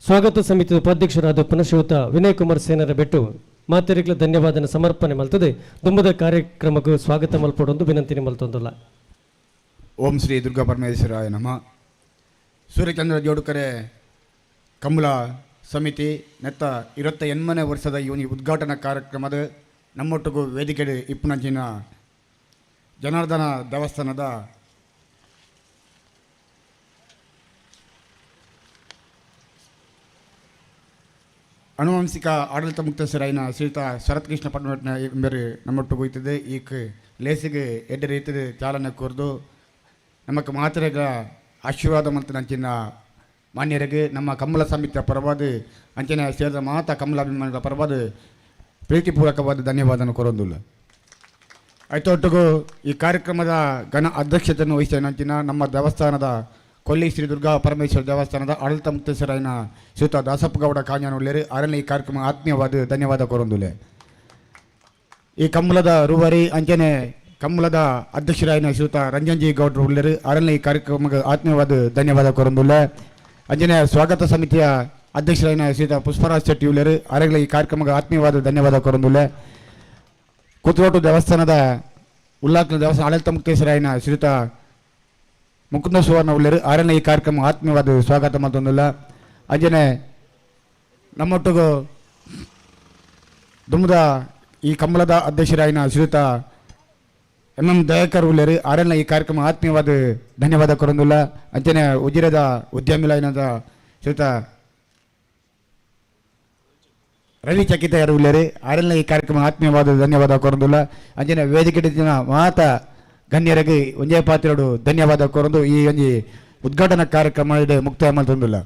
[SPEAKER 8] ಸ್ವಾಗತ ಸಮಿತಿ ಉಪಾಧ್ಯಕ್ಷರಾದ ಪುನಃಶ್ರೀಯುತ ವಿನಯ್ ಕುಮಾರ್ ಸೇನರ ಬೆಟ್ಟು ಮಾತೆರಿಗಳ ಧನ್ಯವಾದನ ಸಮರ್ಪಣೆ ಮಲ್ತದೆ ದುಂಬದ ಕಾರ್ಯಕ್ರಮಕ್ಕೂ ಸ್ವಾಗತ ಮಲ್ಪಡೊಂದು ವಿನಂತಿ ಮಲ್ತೊಂದಲ್ಲ.
[SPEAKER 12] ಓಂ ಶ್ರೀ ದುರ್ಗಾ ಪರಮೇಶ್ವರಾಯ ನಮಃ. ಸೂರ್ಯಚಂದ್ರ ಜೋಡುಕರೆ ಕಂಬಳ ಸಮಿತಿ ನೆತ್ತ 28ನೇ ವರ್ಷದ ಈ ಉದ್ಘಾಟನಾ ಕಾರ್ಯಕ್ರಮದ ನಮ್ಮೊಟ್ಟಿಗೂ ವೇದಿಕೆ ಇಪ್ಪುನಂಚಿನ ಜನಾರ್ದನ ದೇವಸ್ಥಾನದ ಅನುವಂಶಿಕ ಆಡಳಿತ ಮುಕ್ತಸ್ಥರಾಯಿನ ಶ್ರೀಯುತ ಶರತ್ಕೃಷ್ಣ ಪಟ್ನಾಯಕನ ಎಂಬರು ನಮ್ಮೊಟ್ಟಿಗೆ ಹೋಯ್ತದೆ ಈಗ ಲೇಸಿಗೆ ಎಡ್ಡೆ ರೀತಿಯ ಚಾಲನೆ ಕೋರ್ದು ನಮಗೆ ಮಾತ್ರೆಗ ಆಶೀರ್ವಾದ ಮಂತ ನಂಚಿನ ಮಾನ್ಯರಿಗೆ ನಮ್ಮ ಕಂಬಳ ಸಮಿತಿಯ ಪರವಾದ ಅಂಚನೆ ಸೇರಿದ ಮಾತಾ ಕಮಲಾಭಿಮಾನಿಗಳ ಪರವಾದ ಪ್ರೀತಿಪೂರ್ವಕವಾದ ಧನ್ಯವಾದನ ಕೋರೊಂದಿಲ್ಲ. ಆಯ್ತೊಟ್ಟಿಗೂ ಈ ಕಾರ್ಯಕ್ರಮದ ಘನ ಅಧ್ಯಕ್ಷತೆಯನ್ನು ವಹಿಸಿದ ನಂಚಿನ ನಮ್ಮ ದೇವಸ್ಥಾನದ ಕೊಲ್ಲಿ ಶ್ರೀ ದುರ್ಗಾ ಪರಮೇಶ್ವರ ದೇವಸ್ಥಾನದ ಆಡಳಿತ ಮುಕ್ತಸ್ಥರಾಯಿನ ಶ್ರೀಯುತ ದಾಸಪ್ಪಗೌಡ ಕಾಂಜಾನುಳ್ಳೇರು ಆರನೇ ಈ ಕಾರ್ಯಕ್ರಮ ಆತ್ಮೀಯವಾದ ಧನ್ಯವಾದ ಕೋರೊಂದಿಲ್ಲ. ಈ ಕಂಬಳದ ರೂವಾರಿ ಅಂಚನೆ ಕಂಬಳದ ಅಧ್ಯಕ್ಷರಾಯಿನ ಶ್ರೀಯುತ ರಂಜನ್ಜಿ ಗೌಡ್ರು ಉಳ್ಳರು ಅವರನ್ನ ಈ ಕಾರ್ಯಕ್ರಮಕ್ಕೆ ಆತ್ಮೀಯವಾದ ಧನ್ಯವಾದ ಕೋರಂದುಲ್ಲ. ಅಂಜನೆಯ ಸ್ವಾಗತ ಸಮಿತಿಯ ಅಧ್ಯಕ್ಷರಾಯಿನ ಶ್ರೀಯುತ ಪುಷ್ಪರಾಜ್ ಶೆಟ್ಟಿ ಉಳ್ಳರು ಅವರಿಗೆ ಈ ಕಾರ್ಯಕ್ರಮಕ್ಕೆ ಆತ್ಮೀಯವಾದ ಧನ್ಯವಾದ ಕೋರಂದುಲ್ಲ. ಕೂತ್ರೋಟು ದೇವಸ್ಥಾನದ ಉಲ್ಲಾಖನ ದೇವಸ್ಥಾನ ಆಡಳಿತ ಮುಕ್ತೇಶ್ವರಾಯಿನ ಶ್ರೀಯುತ ಮುಕುಂದ ಸುವರ್ಣ ಉಳ್ಳರು ಅವರನ್ನ ಈ ಕಾರ್ಯಕ್ರಮ ಆತ್ಮೀಯವಾದ ಸ್ವಾಗತ ಮತ್ತೊಂದಿಲ್ಲ. ಅಂಜನೆ ನಮ್ಮೊಟ್ಟಿಗೂ ದುಮ್ಮದ ಈ ಕಂಬಳದ ಅಧ್ಯಕ್ಷರಾಯಿನ ಶ್ರೀಯುತ MM ದಯಾಕರ್ ಉಳ್ಳರು ಅವರನ್ನ ಈ ಕಾರ್ಯಕ್ರಮ ಆತ್ಮೀಯವಾದ ಧನ್ಯವಾದ ಕೊರಂದಿಲ್ಲ. ಅಂಚನೆ ಉಜಿರೆದ ಉದ್ಯಮಿಲಾಯಿನದ ಶ್ರೀಯುತ ರವಿ ಚಕಿತಯರು ಉಳ್ಳರು ಅವರನ್ನ ಈ ಕಾರ್ಯಕ್ರಮ ಆತ್ಮೀಯವಾದ ಧನ್ಯವಾದ ಕೊರಂದಿಲ್ಲ. ಅಂಚನೆ ವೇದಿಕೆ ಮಾತ ಗಣ್ಯರಿಗೆ ಒಂಜೇ ಪಾತ್ರೆಡು ಧನ್ಯವಾದ ಕೊರಂದು ಈ ಒಂಜಿ ಉದ್ಘಾಟನಾ ಕಾರ್ಯಕ್ರಮ ಮುಕ್ತಾಯ ಮಾಡ್ತಂದಿಲ್ಲ.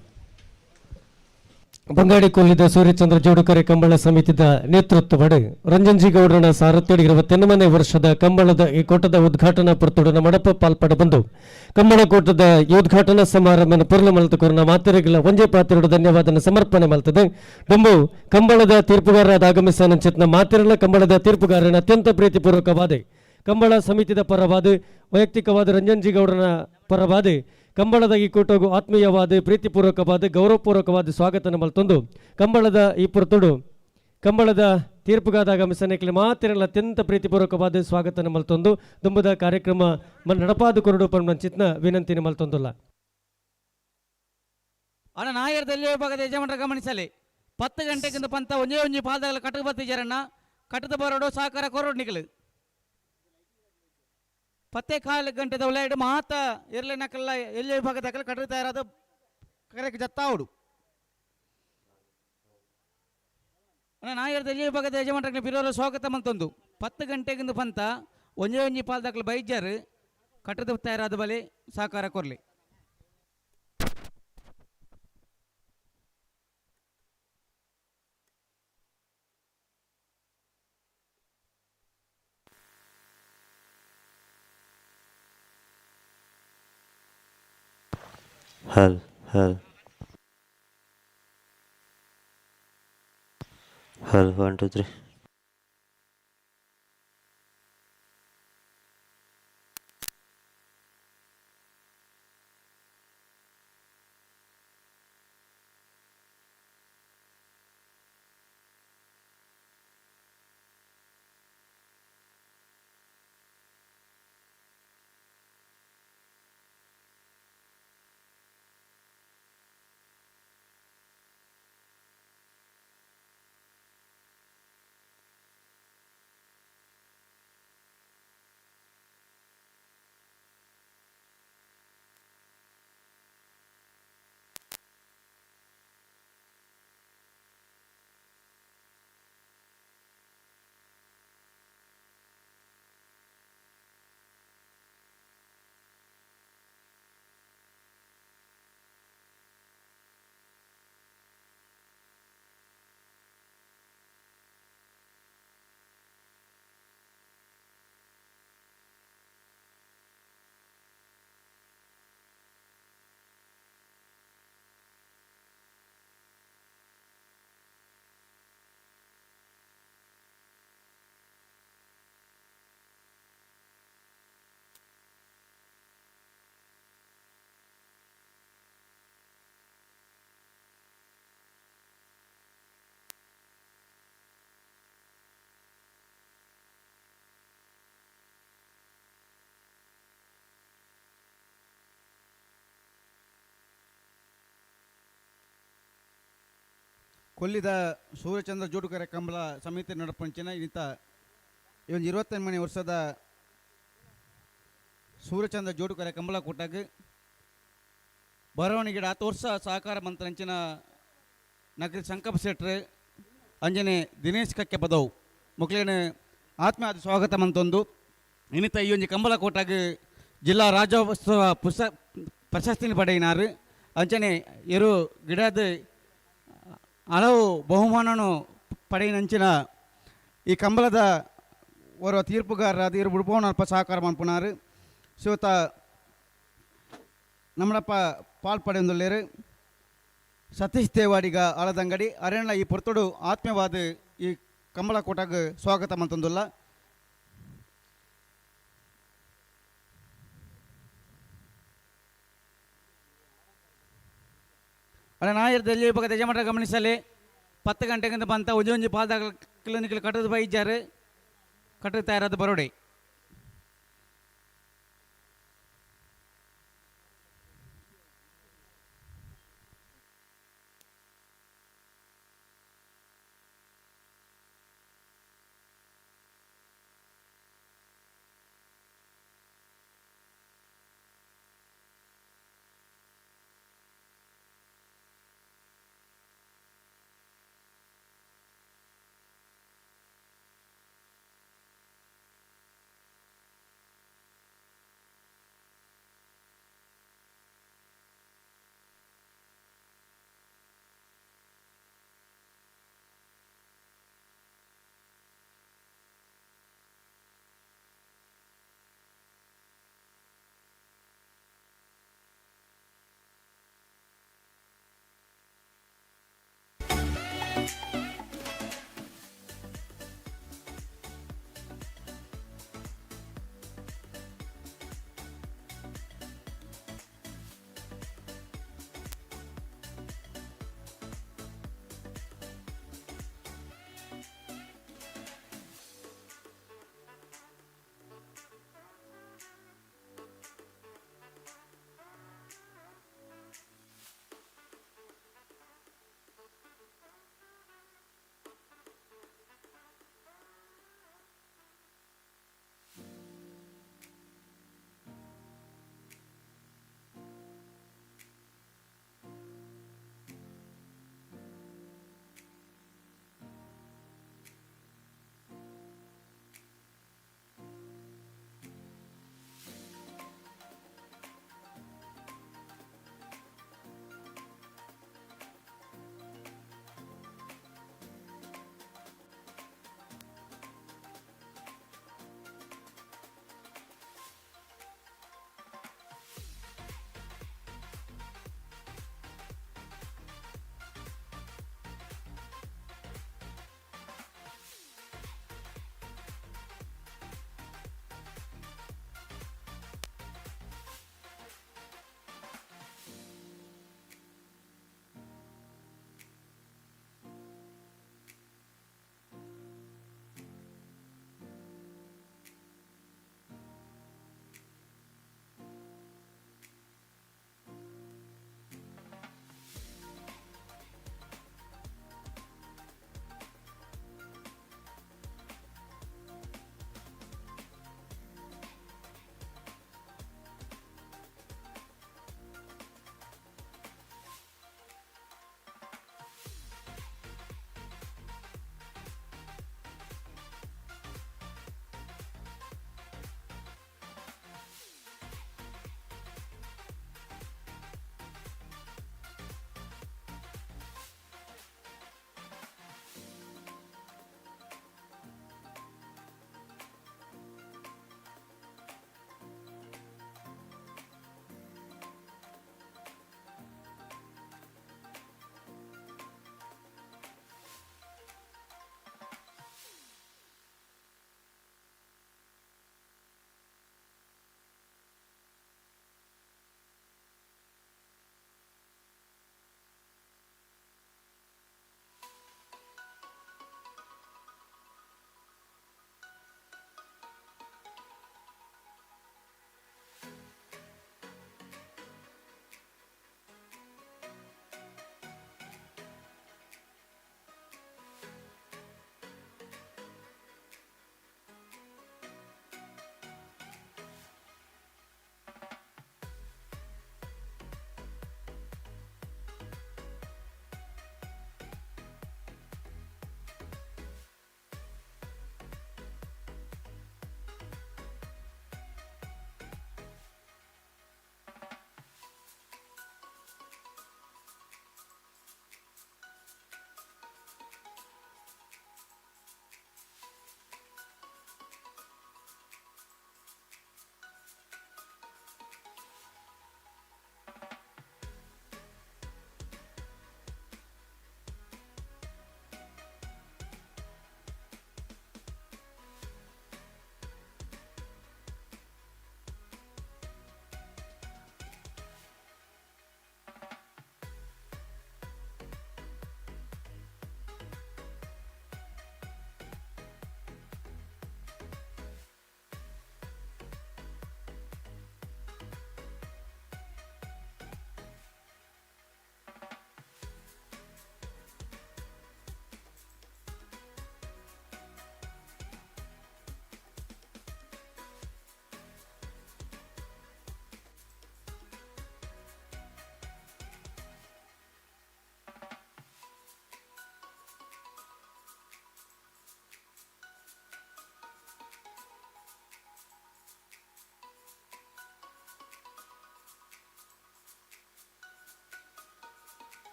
[SPEAKER 8] ಬಂಗಾಡಿ ಕೊಲ್ಲಿದ ಸೂರ್ಯಚಂದ್ರ ಜೋಡುಕರೆ ಕಂಬಳ ಸಮಿತಿದ ನೇತೃತ್ವದ ರಂಜನ್ಜಿ ಗೌಡನ ಸಾರಥ್ಯಡಿ 28ನೇ ವರ್ಷದ ಕಂಬಳದ ಈ ಕೋಟದ ಉದ್ಘಾಟನಾ ಪುರ್ತುಡನ ಮಡಪ ಪಾಲ್ಪಡ ಬಂದು ಕಂಬಳ ಕೋಟದ ಈ ಉದ್ಘಾಟನಾ ಸಮಾರಂಭನ ಪುರ್ಲ ಮಲ್ತುಕೊರನ ಮಾತೆರೆಗಳ ಒಂಜೇ ಪಾತ್ರೆಡು ಧನ್ಯವಾದನ ಸಮರ್ಪಣೆ ಮಲ್ತದೆ. ಡೊಂಬು ಕಂಬಳದ ತೀರ್ಪುಗಾರರಾದ ಆಗಮಿಸಾನಂಚಿತ್ನ ಮಾತೆರಲ ಕಂಬಳದ ತೀರ್ಪುಗಾರನ ಅತ್ಯಂತ ಪ್ರೀತಿಪೂರ್ವಕವಾದ ಕಂಬಳ ಸಮಿತಿದ ಪರವಾದ ವೈಯಕ್ತಿಕವಾದ ರಂಜನ್ಜಿ ಗೌಡನ ಪರವಾದ ಕಂಬಳದ ಈ ಕೂಟಗೂ ಆತ್ಮೀಯವಾದ ಪ್ರೀತಿಪೂರ್ವಕವಾದ ಗೌರವಪೂರ್ವಕವಾದ ಸ್ವಾಗತನ ಮಲ್ತೊಂದು ಕಂಬಳದ ಈ ಪುರ್ತುಡು ಕಂಬಳದ ತೀರ್ಪುಗಾದ ಆಗಮಿಸನೆಕ್ಲೆ ಮಾತಿರಲ್ಲ ಅತ್ಯಂತ ಪ್ರೀತಿಪೂರ್ವಕವಾದ ಸ್ವಾಗತನ ಮಲ್ತೊಂದು ದುಂಬದ ಕಾರ್ಯಕ್ರಮ ನಡಪಾದು ಕೊರಡು ಪಂಚಿತ್ನ ವಿನಂತಿನ ಮಲ್ತೊಂದುಲ್ಲ.
[SPEAKER 2] ಅಣ್ಣ ನಾಯರ್ದಲ್ಲಿ ವಿಭಾಗದ ಯಜಮಾನರ ಗಮನಿಸಲಿ 10 ಗಂಟೆಗಿಂತ ಪಂತ ಒಂಜಿ ಪಾದಗಳ ಕಟಕ ಬತ್ತಿಜರಣ್ಣ ಕಟದ ಬರೋಡು ಸಹಕಾರ ಕೊರೋಡು ನಿಕಲು 10 ಗಂಟೆದ ಒಳ್ಳೆಯಡು ಮಾತ ಇರಲಿ ನಕಲ್ಲ ಎಲ್ಲಿ ವಿಭಾಗದ ಕಟಕ ತಯಾರಾದ ಕರೆಗೆ ಜತ್ತಾವುಡು ನಾಯರ್ದಲ್ಲಿ ವಿಭಾಗದ ಯಜಮಾನರಿಗೆ ಬಿರೋರು ಸ್ವಾಗತ ಮಂತೊಂದು 10 ಗಂಟೆಗಿಂತ ಪಂತ ಒಂಜಿ ಪಾದಗಳ ಬೈಜರ್ ಕಟದ ತಯಾರಾದ ಬಲೆ ಸಹಕಾರ ಕೊರ್ಲಿ.
[SPEAKER 13] हल हल हल 1 2 3
[SPEAKER 2] ಕೊಲ್ಲಿದ ಸೂರ್ಯಚಂದ್ರ ಜೋಡುಕರೆ ಕಂಬಳ ಸಮಿತಿ ನಡಪಂಚಿನ ಇಂಥ ಈ ಒಂದು 28ನೇ ವರ್ಷದ ಸೂರ್ಯಚಂದ್ರ ಜೋಡುಕರೆ ಕಂಬಳ ಕೂಟಾಗ ಬರವಣಿಗೆ 10 ವರ್ಷ ಸಹಕಾರ ಮಂತ್ರಂಚಿನ ನಗರಿ ಸಂಕಪ್ಪ ಶೆಟ್ರು ಅಂಜನೆ ದಿನೇಶ್ ಕಕ್ಕೆ ಬದವು ಮುಕ್ಲೇನ ಆತ್ಮೀಯ ಸ್ವಾಗತ ಮಂತೊಂದು ಇನ್ನಿತ ಈ ಒಂದು ಕಂಬಳ ಕೋಟಾಗ ಜಿಲ್ಲಾ ರಾಜ್ಯೋತ್ಸವ ಪ್ರಶಸ್ತಿನ ಪಡೆಯಿನಾರು ಅಂಚನೆ ಇರು ಗಿಡದ ಹಲವು ಬಹುಮಾನನು ಪಡೆಯಿನಂಚಿನ ಈ ಕಂಬಳದ ಓರ್ವ ತೀರ್ಪುಗಾರರಾದ ಇರು ಬಿಡ್ಬೋನಪ್ಪ ಸಹಕಾರ ಮಾಡ್ಪುನಾರು ಶಿವತ ನಮ್ಮಡಪ್ಪ ಪಾಲ್ಪಡೆಯೊಂದುಳ್ಳೇರು ಸತೀಶ್ ದೇವಾಡಿಗ ಆಳದಂಗಡಿ ಅರೆಣ್ಣ ಈ ಪುರ್ತುಡು ಆತ್ಮೀಯವಾದ ಈ ಕಂಬಳ ಕೋಟಾಗ ಸ್ವಾಗತ ಮಂತೊಂದುಲ್ಲ ಅಲ್ಲ ನಾಯಿರ್ದ ಎಲ್ಲಿ ವಿಭಾಗದ ಯಜಮಾನರ ಗಮನಿಸಲಿ 10 ಗಂಟೆಗಿಂತ ಬಂತ ಒಂಜಿ ಪಾದ ಕ್ಲಿನಿಕ್ಲು ಕಟ್ಟದ ಬೈಜಾರು ಕಟ್ಟದ ತಯಾರಾದ ಬರೋಡೆ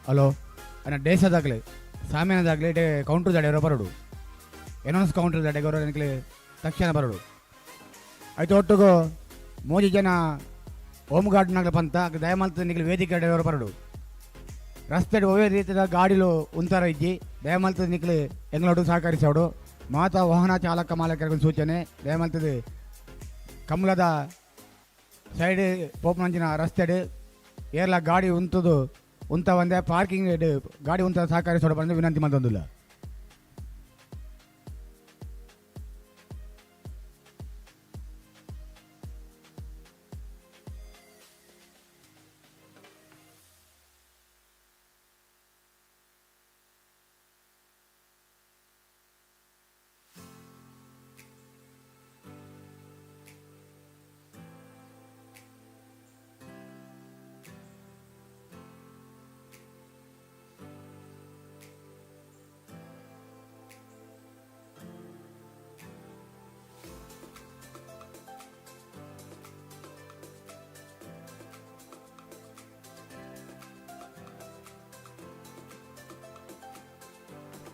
[SPEAKER 12] ಹಲೋ ಅನ್ನ ದೇಶದಾಗಲಿ ಸಾಮಾನ್ಯದಾಗಲಿ ಡೇ ಕೌಂಟ್ರ್ ದಾಡೆ ಬರೋಡು ಎನೌನ್ಸ್ ಕೌಂಟ್ರ್ ದಾಡೆ ಗೌರವ ನಿಕ್ಲಿ ತಕ್ಷಣ ಬರೋಡು అయితే ಒಟ್ಟಿಗೂ ಮೋದಿ ಜನ ಹೋಮ್ ಗಾರ್ಡ್ನಾಗ್ಲ ಪಂತ ದಯಮಾಲ್ತ ನಿಕ್ಲಿ ವೇದಿಕೆ ಅಡೆಯವರು ಬರೋಡು ರಸ್ತೆ ಒವೇ ರೀತಿಯ ಗಾಡಿಲು ಉಂತಾರ ಇಜ್ಜಿ ದಯಮಾಲ್ತದ ನಿಕ್ಲಿ ಎಂಗ್ಲೋಡು ಸಹಕರಿಸೋಡು ಮಾತಾ ವಾಹನ ಚಾಲಕ ಮಾಲಕರಿಗೆ ಸೂಚನೆ ದಯಮಾಲ್ತದ ಕಮಲದ ಸೈಡ್ ಪೋಪನಂಚಿನ ರಸ್ತೆ ಏರ್ಲ ಗಾಡಿ ಉಂತದು ಉಂತ ಒಂದೇ ಪಾರ್ಕಿಂಗ್ ಗಾಡಿ ಉಂತ ಸಹಕರಿಸೋಡು ಬಂದು ವಿನಂತಿ ಮಾಡ್ತಂದಿಲ್ಲ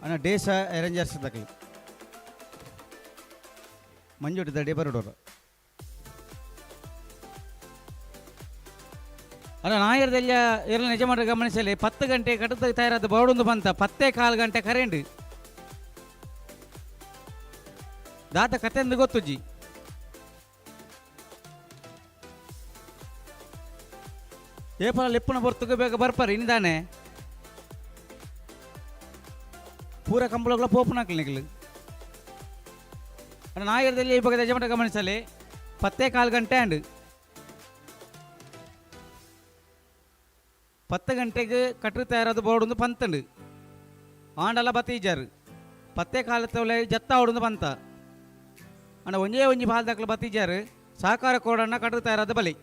[SPEAKER 2] ಅಣ್ಣ ಡೇಸ ಅರೇಂಜರ್ಸ್ ತಗಲಿ ಮಂಜುಟಿ ದಡಿ ಬರೋಡೋರು ಅಲ್ಲ ನಾಯರ್ದೆಲ್ಲ ಎಲ್ಲ ನಿಜ ಮಾಡಿ ಗಮನಿಸಲಿ 10 ಗಂಟೆ ಕಟ್ಟದ ತಯಾರಾದ ಬೋರ್ಡೊಂದು ಬಂತ 10 ಗಂಟೆ ಕರೆಂಟ್ ದಾತ ಕತೆಂದು ಗೊತ್ತುಜ್ಜಿ ಏಪಲ ಲಿಪ್ಪನ ಬರ್ತುಗೆ ಬೇಗ ಬರ್ಪಾರ ಇನ್ನಿದಾನೆ ಪೂರ ಕಂಬಳಗಳ ಪೋಪನಾಕ್ಲಿ ನಿಕ್ಲು ನಾಯರ್ದಲ್ಲಿ ಈ ಬಗ್ಗೆ ಯಜಮಾನ ಗಮನಿಸಲಿ 10 ಗಂಟೆ ಅಂಡ್ 10 ಗಂಟೆಗೆ ಕಟ್ಟರು ತಯಾರಾದ ಬೋರ್ಡ್ ಒಂದು ಪಂತಂಡು ಆಂಡಲ್ಲ ಬತ್ತೀಜಾರು 10 ತವಲೆ ಜತ್ತ ಆಡೊಂದು ಪಂತ ಅಣ್ಣ ಒಂಜಿ ಬಾಲ್ದಾಕ್ಲು ಬತ್ತೀಜಾರು ಸಹಕಾರ ಕೋಡಣ್ಣ ಕಟ್ಟರು ತಯಾರಾದ ಬಲಿ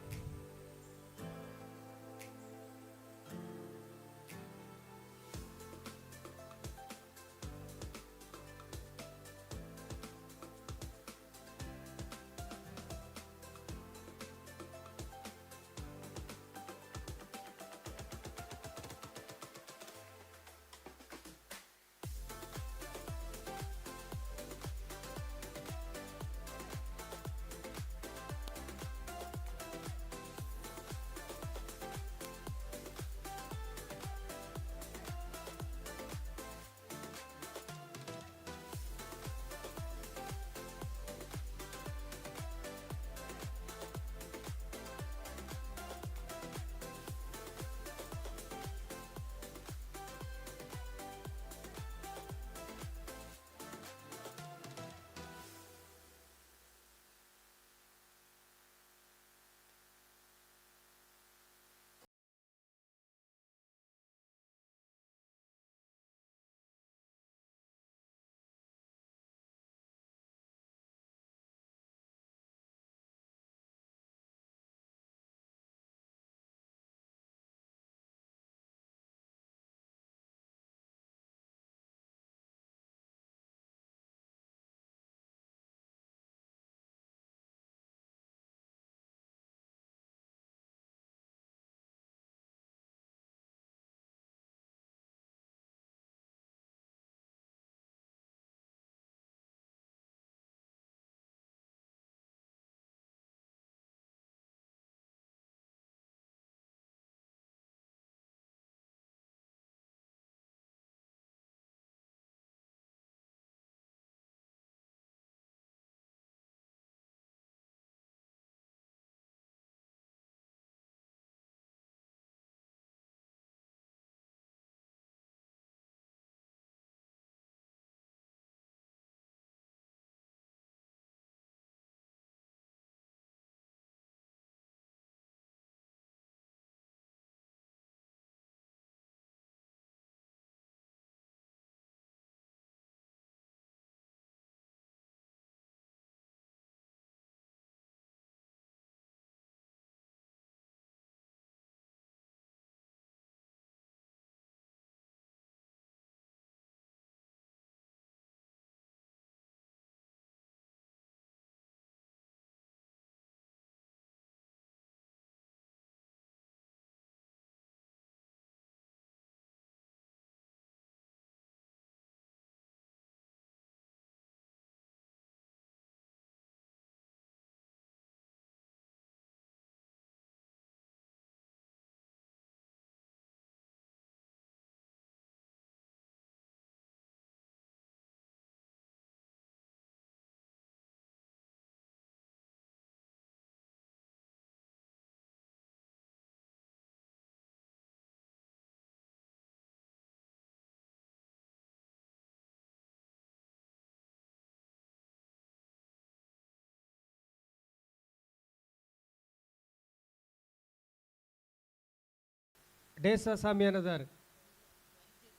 [SPEAKER 4] ಡೇಸ ಸಾಮಿಯಾನದಾರ್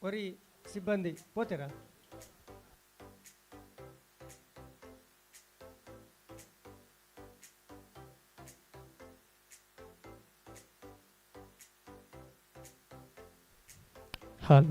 [SPEAKER 4] ಕೊರಿ ಸಿಬ್ಬಂದಿ ಪೋತೆರಾ ಹಾಲ್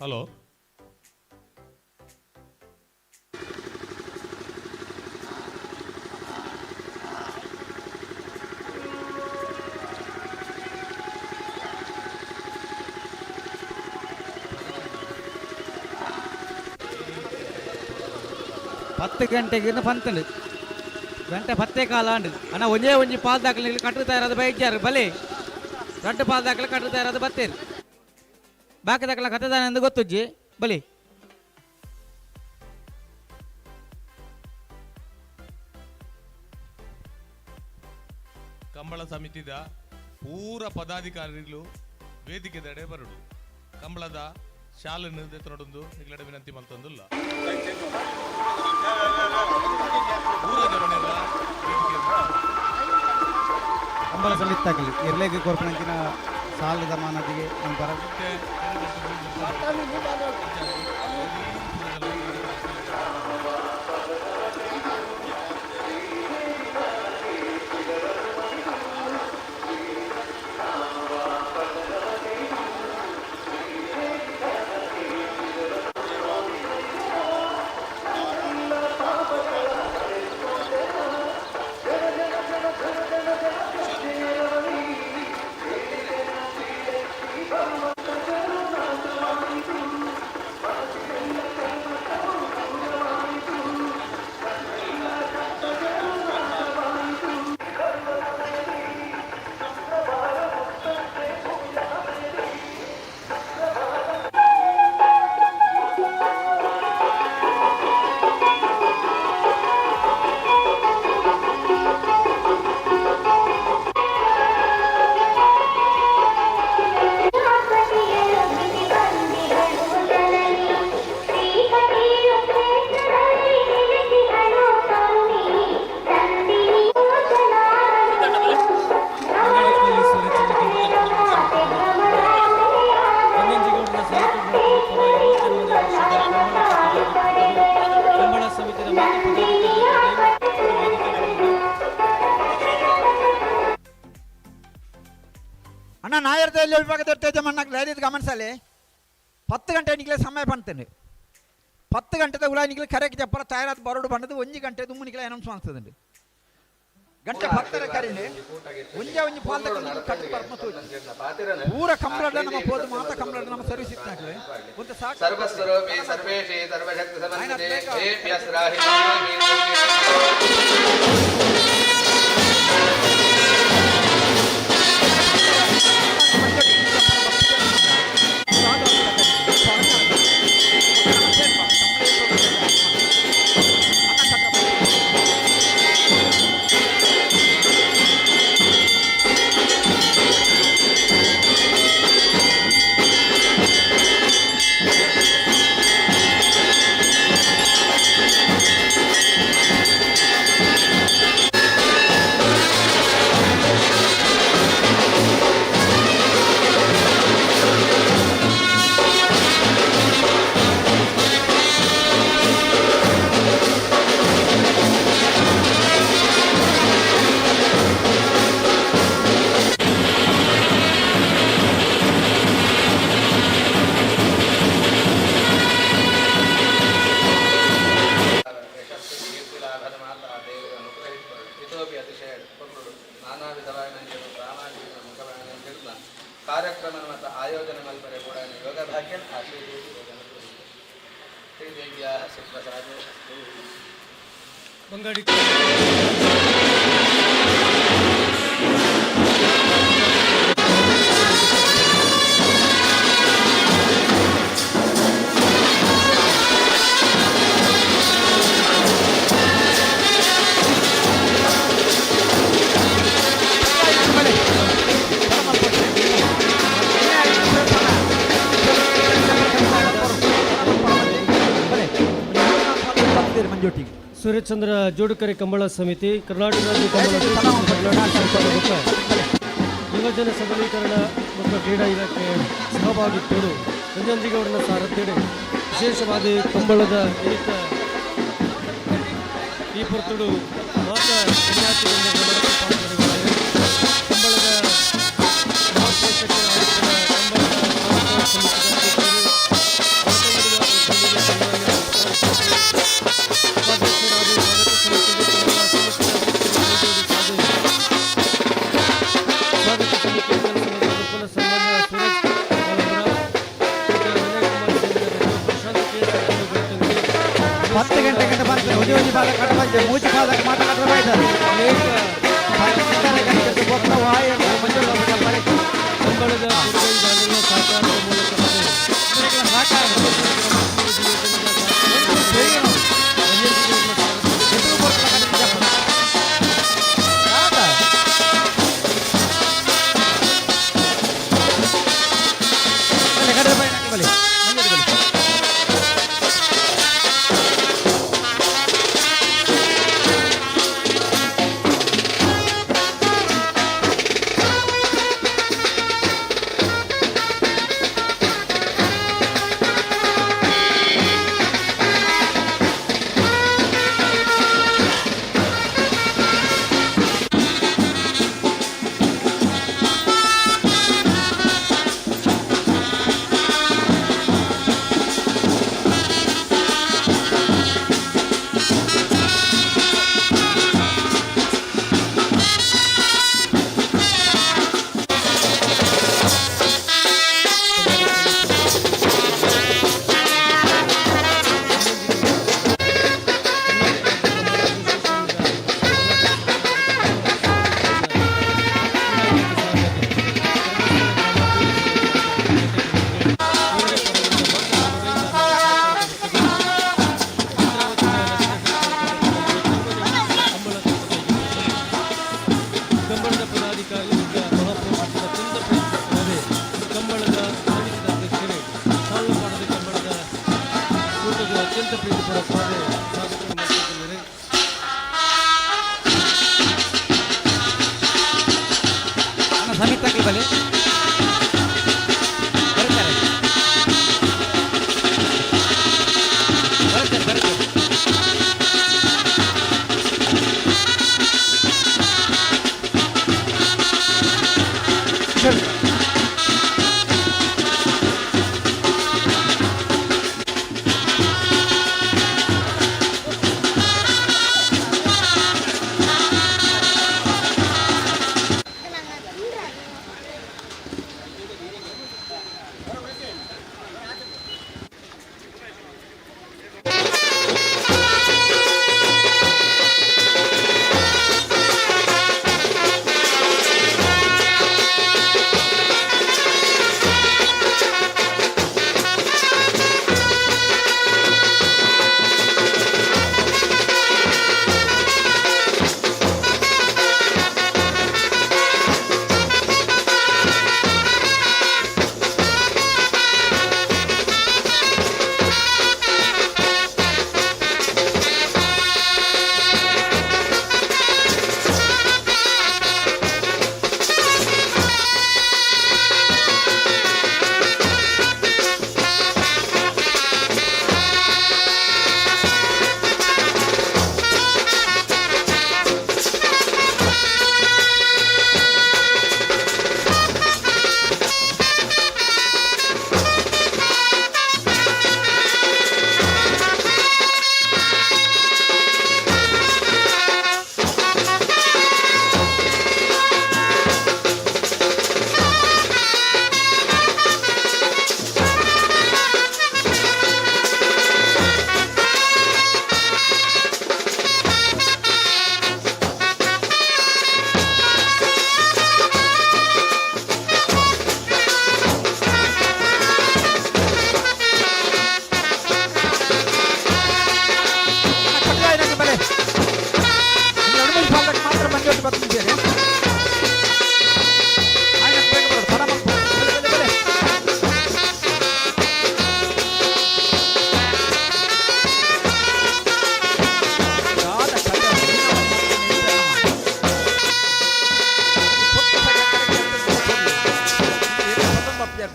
[SPEAKER 3] ಹಲೋ
[SPEAKER 2] ಪತ್ತು ಗಂಟೆಗೆ ಪಂತಂಡು ಗಂಟೆ ಪತ್ತೇ ಕಾಲ ಅಂಡು ಅಣ್ಣ ಒಂದೇ ಒಂಜಿ ಪಾಲ್ ದಾಖಲೆ ಕಟ್ಟುತ್ತಾ ಇರೋದು ಬೈಕ್ಯಾರು ಬಲಿ ದೊಡ್ಡ ಪಾಲ್ ದಾಖಲೆ ಕಟ್ಟುತ್ತಾ ಇರೋದು ಬತ್ತೇರು ಬಾಕಿ ದಾಖಲೆ ಕತ್ತದಾನೆ ಎಂದು ಗೊತ್ತುಜ್ಜಿ ಬಲಿ
[SPEAKER 3] ಕಂಬಳ ಸಮಿತಿದ ಪೂರ ಪದಾಧಿಕಾರಿಗಳು ವೇದಿಕೆ ದಡೆ ಬರಡು ಕಂಬಳದ ಶಾಲೆಯನ್ನು ದೆತ್ತನೊಡೊಂದು ನಿಗಲಡ ವಿನಂತಿ ಮಲ್ತೊಂದುಲ್ಲ
[SPEAKER 2] ಕಂಬಳ ಸಮಿತಾಗಲಿ ಇರ್ಲೇಗೆ ಕೊರ್ಪಣಂಚಿನ ಸಾಲದ ಮಾನದಿಗೆ ನಮ್ಮ ಬರ
[SPEAKER 14] ಅಣ್ಣ ನಾಯರ್ದಲ್ಲಿ ವಿಭಾಗದ ಯಜಮಾನಕ್ಕೆ ಲೈಲಿದ್ ಗಮನಿಸಲಿ 10 ಗಂಟೆ ನಿಗಲೇ ಸಮಯ ಬಂತಂಡು 10 ಗಂಟೆದ ಉಲಾ ನಿಗಲಿ ಕರೆಗೆ ಜಪ್ಪರ ತಯಾರಾದ ಬರೋಡು ಬಂದದು 1 ಗಂಟೆ ದುಮ್ಮು ನಿಗಲೇ ಅನೌನ್ಸ್ ಮಾಡ್ತದಂಡು ಗಂಟೆ 10 ಕರೀನೆ ಒಂಜಿ ಪಾಲ್ದ ಕಟ್ಟು ಪರ್ಮತು ಪೂರ ಕಂಪ್ಲೀಟ್ ನಮ್ಮ ಪೋದು ಮಾತ ಕಂಪ್ಲೀಟ್ ನಮ್ಮ ಸರ್ವಿಸ್ ಇತ್ತಾಗಲೇ ಒಂದು ಸಾಕು
[SPEAKER 5] ಸರ್ವಸ್ವರೂಪಿ ಸರ್ವೇಶಿ ಸರ್ವಶಕ್ತಿ ಸಮನ್ವಿತೆ ದೇವ್ಯಸ್ರಾಹಿ ಕಾರ್ಯಕ್ರಮ ಮತ್ತು ಆಯೋಜನೆ ಮಲ್ಪರೆ ಕೂಡ ಯೋಗ ಭಾಗ್ಯ ಶ್ರೀದೇವಿಯ ಸುಪ್ರಸಾದ
[SPEAKER 4] ಬಂಗಾಡಿ
[SPEAKER 14] ಮಂಜೋಟಿಗೆ
[SPEAKER 4] ಸೂರ್ಯಚಂದ್ರ ಜೋಡುಕರೆ ಕಂಬಳ ಸಮಿತಿ ಕರ್ನಾಟಕ ರಾಜ್ಯ ಕಂಬಳ ಯುವಜನ ಸಬಲೀಕರಣ ಮತ್ತು ಕ್ರೀಡಾ ಇಲಾಖೆ ಸಹಭಾಗಿತ್ವಗಳು ರಂಜನ್ಜಿಗೌಡನ ಸಾರಥ್ಯಡೆ ವಿಶೇಷವಾದ ಕಂಬಳದ ಹಿಡಿತ ಈ ಪೊರ್ತುಡು ಮಾತ ವಿದ್ಯಾರ್ಥಿಗಳಿಂದ ಕಂಬಳದ ಮಹಾಪೋಷಕರ ಆಯುಕ್ತರ ಕಂಬಳದ ಸಮಿತಿಯ
[SPEAKER 14] ಹತ್ತು ಗಂಟೆ ಬಂದು ಉದ್ಯೋಗಿ ಭಾಗ ಕಟ್ಟಬಂದೆ ಮೂಚಿ ಭಾಗ ಮಾತಾಡ್ತಾರೆ
[SPEAKER 4] ಕಂಬಳದ ಸಹಕಾರದ ಮೂಲಕ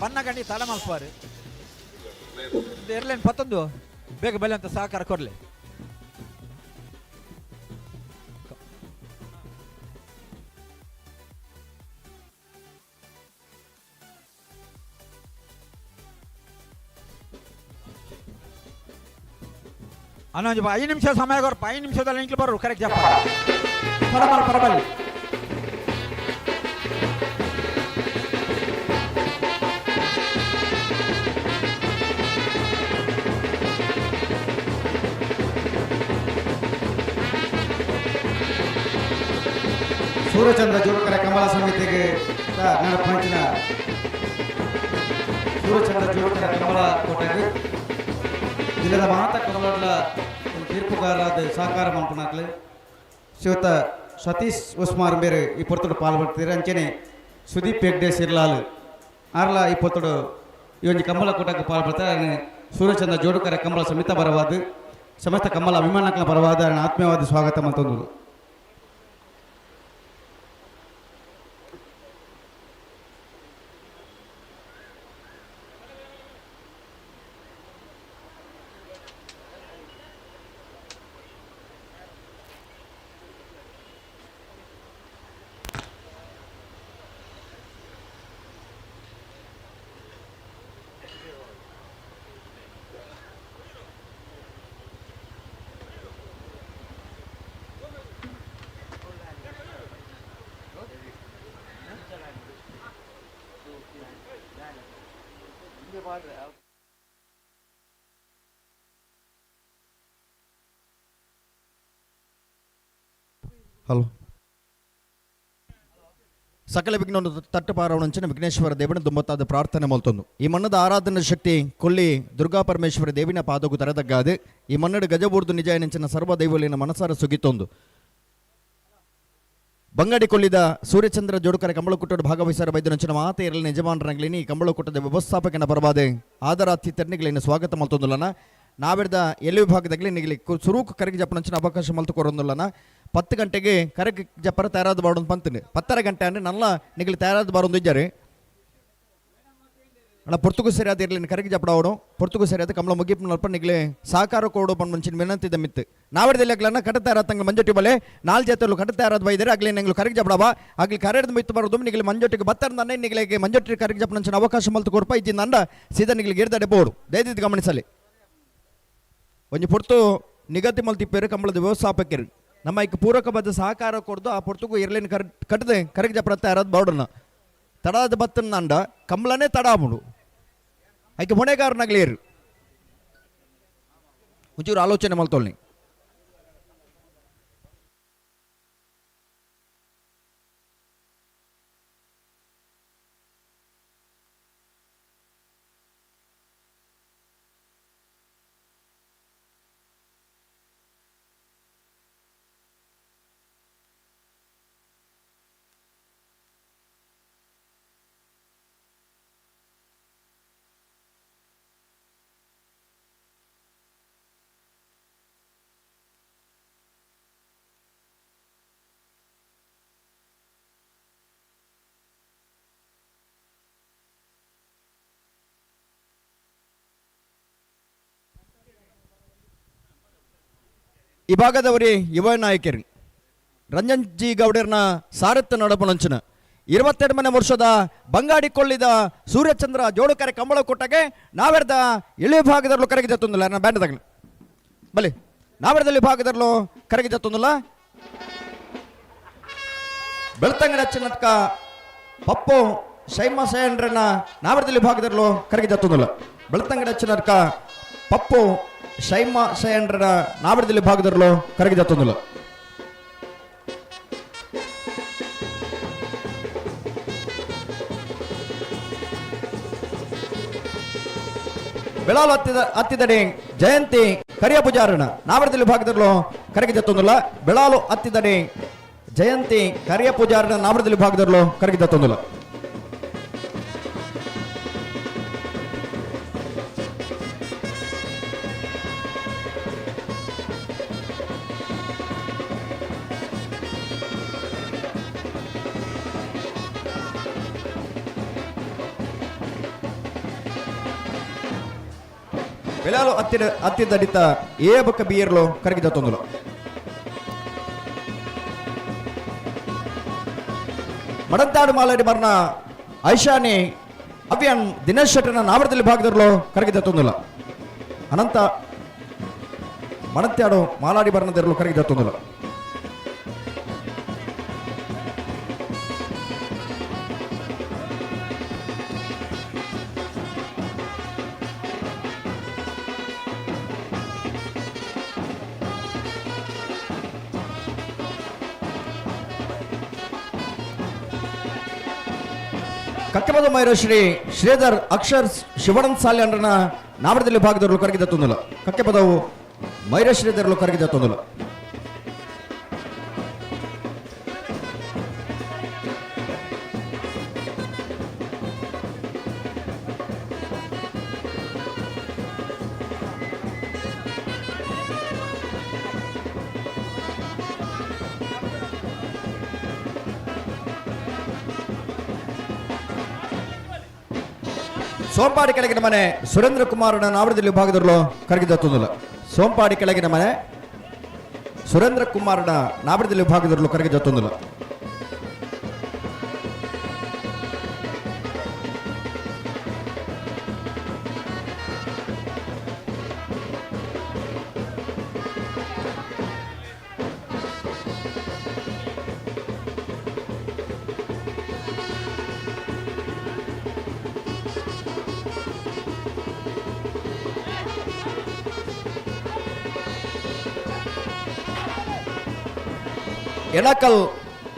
[SPEAKER 14] ಬಣ್ಣ ಗಂಡಿ ತಡ ಮಲ್ಪಾರು ಇರ್ಲೇನು ಪತ್ತೊಂದು ಬೇಗ ಬೆಲೆ ಅಂತ ಸಹಕಾರ ಕೊಡಲಿ. ಅನ್ನೊಂದು 5 ನಿಮಿಷ ಸಮಯ ಕೊರಪ್ಪ, 5 ನಿಮಿಷದಲ್ಲಿ ಇಂಕ್ಲು ಬರು ಕರೆಕ್ಟ್ ಜಪ್ಪ ಪರಬಲ್
[SPEAKER 2] ಸೂರ್ಯಚಂದ್ರ ಜೋಡುಕರೆ ಕಮಲ ಸಮಿತಿಗೆ ನೆನಪಂಚಿನ ಸೂರ್ಯಚಂದ್ರ ಜೋಡುಕರೆ ಕಮಲ ಕೋಟೆಗೆ ಜಿಲ್ಲದ ಮಾತ ಕಮಲ ತೀರ್ಪುಗಾರರಾದ ಸಹಕಾರ ಮಂಪನಾಗ್ಲಿ ಶ್ರೀಯುತ ಸತೀಶ್ ಉಸ್ಮಾರ್ ಬೇರೆ ಈ ಪೊರ್ತುಡು ಪಾಲ್ಗೊಳ್ತೀರಿ. ಅಂಚನೆ ಸುದೀಪ್ ಹೆಗ್ಡೆ ಸಿರ್ಲಾಲ್ ಆರ್ಲ ಈ ಪೊತ್ತುಡು ಈ ಒಂದು ಕಮಲ ಕೂಟಕ್ಕೆ ಪಾಲ್ಗೊಳ್ತಾರೆ. ಸೂರ್ಯಚಂದ್ರ ಜೋಡುಕರೆ ಕಮಲ ಸಮಿತ ಬರವಾದ ಸಮಸ್ತ ಕಮಲ ಅಭಿಮಾನಕಲ ಬರವಾದ ಆತ್ಮೀಯವಾದ ಸ್ವಾಗತ ಮತ್ತೊಂದು.
[SPEAKER 14] ಹಲೋ ಸಕಲ ವಿಘ್ನ ತಟ್ಟಪಾರವಣಂಚಿನ ವಿಘ್ನೇಶ್ವರ ದೇವನ ದುಂಬತ್ತಾದ ಪ್ರಾರ್ಥನೆ ಮೊಲ್ತೊಂದು ಈ ಮಣ್ಣದ ಆರಾಧನಾ ಶಕ್ತಿ ಕೊಲ್ಲಿ ದುರ್ಗಾ ಪರಮೇಶ್ವರ ದೇವಿನ ಪಾದಗೂ ತರದಗ್ಗಾದೆ ಈ ಮಣ್ಣದ ಗಜಬೂರ್ದು ನಿಜ ನೆಂಚಿನ ಸರ್ವ ದೈವಲಿನ ಮನಸಾರ ಸುಗಿತೊಂದು ಬಂಗಾಡಿ ಕೊಲ್ಲಿದ ಸೂರ್ಯಚಂದ್ರ ಜೋಡುಕರೆ ಕಂಬಳಕುಟ್ಟದ ಭಾಗವಹಿಸರ ಬೈದನಂಚಿನ ಮಾತೆ ಇರಲಿನ ಯಜಮಾನರಂಗ್ಲಿನಿ ಈ ಕಂಬಳಕುಟ್ಟದ ವ್ಯವಸ್ಥಾಪಕನ ಬರಬಾದೆ ಆದರಾತಿ ತರ್ನಿಗಳಿನ ಸ್ವಾಗತ ಮಲ್ತೊಂದುಲನ ನಾವೆಡ್ದ ಎಲ್ಲಿ ವಿಭಾಗದಾಗಲಿ ನಿಗಲಿ ಸುರೂಕು ಕರೆಗೆ ಜಪ್ಪನಂಚಿನ ಅವಕಾಶ ಮಲ್ತು ಕೊರೊಂದುಲನ 10 ಗಂಟೆಗೆ ಕರೆಗೆ ಜಪ್ಪರ ತಯಾರಾದ ಬಾಡೊಂದು ಪಂತೀನಿ 10 ಗಂಟೆ ಅಂದರೆ ನಲ್ಲ ನಿಗಲಿ ತಯಾರಾದ ಬಾರೊಂದು ಇದ್ದಾರೆ ಅಣ್ಣ ಪೊರ್ತುಗು ಸರಿಯಾದ ಇರಲಿ ಕರೆಗೆ ಜಪ್ಪಡಾವಡು ಪೊರ್ತುಗು ಸರಿಯಾದ ಕಮಲ ಮುಗಿப்பு ನಲ್ಪ ನಿಗಲಿ ಸಹಕಾರ ಕೊಡು ಪನ್ ಮುಂಚಿನ ವಿನಂತಿದ ಮಿತ್ತು ನಾವೆಡ್ದಲ್ಲಿ ಆಗ್ಲನ್ನ ಕಟ್ಟ ತಯಾರಾದ ತಂಗ ಮಂಜೊಟ್ಟಿ ಬಲೆ 4 ಜೊತೆಲು ಕಟ್ಟ ತಯಾರಾದ ಬೈದರೆ ಆಗ್ಲಿ ನಿಂಗಳು ಕರೆಗೆ ಜಪ್ಪಡವ ಆಗ್ಲಿ ಕರೆದ ಮಿತ್ತು ಬರೋದು ನಿಗಲಿ ಮಂಜೊಟ್ಟಿಗೆ ಬತ್ತರನೇ ನಿಗಲಿಗೆ ಮಂಜೊಟ್ಟಿ ಕರೆಗೆ ಜಪ್ಪನಂಚಿನ ಅವಕಾಶ ಮಲ್ತು ಕೊಡ್ಪ ಇದ್ದಿಂದ ಅಂಡ ಸೀದಾ ನಿಗಲಿಗೆ ಇರ್ದಡೆ ಬೋಡು ದಯದಿದ್ದು ಗಮನಿಸಲಿ ಒಂಜಿ ಪೊರ್ತು ನಿಗದಿ ಮಲ್ತಿಪ್ಪೇರು ಕಂಬಳದ ವ್ಯವಸ್ಥಾಪಕರು ನಮ್ಮ ಈಗ ಪೂರಕಬದ್ಧ ಸಹಕಾರ ಕೊಡ್ದು ಆ ಪೊರ್ತುಗೂ ಇರ್ಲೇನು ಕಟ್ಟದೆ ಕರೆಗೆ ಜಪ್ಪರ ತಯಾರಾದ ಬಾಡನ್ನ ತಡಾದ ಬತ್ತನ ಅಂಡ ಕಂಬಳನೇ ತಡಾಮುಡು ಆಯ್ಕೆ ಹೊಣೆಗಾರನಾಗ್ಲೇರು ಒಂಚೂರು ಆಲೋಚನೆ ಮಲ್ತೊಳ್ಳಿ ಈ ಭಾಗದವರೇ ಯುವ ನಾಯಕರು ರಂಜನ್ ಜಿ ಗೌಡರ್ನ ಸಾರಥ್ಯ ನಡಪನಂಚಿನ 22ನೇ ವರ್ಷದ ಬಂಗಾಡಿ ಕೊಳ್ಳಿದ ಸೂರ್ಯಚಂದ್ರ ಜೋಡುಕರೆ ಕಂಬಳ ಕೊಟ್ಟಗೆ ನಾವೆರ್ದ ಇಳಿ ಭಾಗದಲ್ಲೂ ಕರೆಗೆ ಜತ್ತೊಂದಿಲ್ಲ ನಾ ಬ್ಯಾಂಡ್ದಾಗಲಿ ಬಲಿ ನಾವೆರ್ದಲ್ಲಿ ಭಾಗದಲ್ಲೂ ಕರೆಗೆ ಜತ್ತೊಂದಿಲ್ಲ ಬೆಳ್ತಂಗಡ ಚಿನ್ನಟ್ಕ ಪಪ್ಪು ಶೈಮ ಸಯಂಡ್ರನ್ನ ನಾವೆರ್ದಲ್ಲಿ ಭಾಗದಲ್ಲೂ ಕರೆಗೆ ಜತ್ತೊಂದಿಲ್ಲ ಬೆಳ್ತಂಗಡ ಚಿನ್ನಟ್ಕ ಪಪ್ಪು ಶೈಮ ಶಯಂಡ್ರನ ನಾವೆರ್ದಲ್ಲಿ ಭಾಗದಲ್ಲೂ ಕರೆಗೆ ಜತ್ತೊಂದಿಲ್ಲ ಬೆಳಾಲು ಹತ್ತಿದಡೆ ಜಯಂತಿ ಕರಿಯ ಪೂಜಾರಣ ನಾವೆರ್ದಲ್ಲಿ ಭಾಗದಲ್ಲೂ ಕರೆಗೆ ಜತ್ತೊಂದಿಲ್ಲ ಬೆಳಾಲು ಹತ್ತಿದಡೆ ಜಯಂತಿ ಕರಿಯ ಪೂಜಾರಣ ನಾವೆರ್ದಲ್ಲಿ ಭಾಗದಲ್ಲೂ ಕರೆಗೆ ಜತ್ತೊಂದಿಲ್ಲ
[SPEAKER 15] ಬೆಲಾಲು ಅತ್ತಿದಡಿತ ಏ ಬೊಕ್ಕ ಬಿಯರ್ಲು ಕರಗಿದ ತೊಂದುಲು ಮಡಂತಾಡು ಮಾಲಾಡಿ ಮರಣ ಐಶಾನಿ ಅವ್ಯಾನ್ ದಿನೇಶ್ ಶೆಟ್ಟರ್ನ ನಾವರದಲ್ಲಿ ಭಾಗದಲ್ಲೂ ಕರಗಿದ ತೊಂದುಲ ಅನಂತ ಮಡಂತಾಡು ಮಾಲಾಡಿ ಬರಣದಿರಲು ಕರಗಿದ ತೊಂದುಲ ಕಕ್ಕೆಬದ ಮೈರ ಶ್ರೀಧರ್ ಅಕ್ಷರ್ ಶಿವಣನ್ ಸಾಲ್ಯಂಡ್ರನ ನಾವರದಲ್ಲಿ ಭಾಗದವರು ಕರಗಿದ ತೊಂದಲ ಕಕ್ಕೆಬದವು ಮೈರ ಶ್ರೀಧರ್ಲು ಕರಗಿದ ತೊಂದಲ ಸೋಂಪಾಡಿ ಕೆಳಗಿನ ಮನೆ ಸುರೇಂದ್ರ ಕುಮಾರನ ನಾವರದಲ್ಲಿ ಭಾಗದಲ್ಲೂ ಕರಗಿದ ತೊಂದಲ ಸೋಂಪಾಡಿ ಕೆಳಗಿನ ಮನೆ ಸುರೇಂದ್ರ ಕುಮಾರನ ನಾವರದಲ್ಲಿ ಭಾಗದಲ್ಲೂ ಕರಗಿದ ತೊಂದಲ ಎಣಕಲ್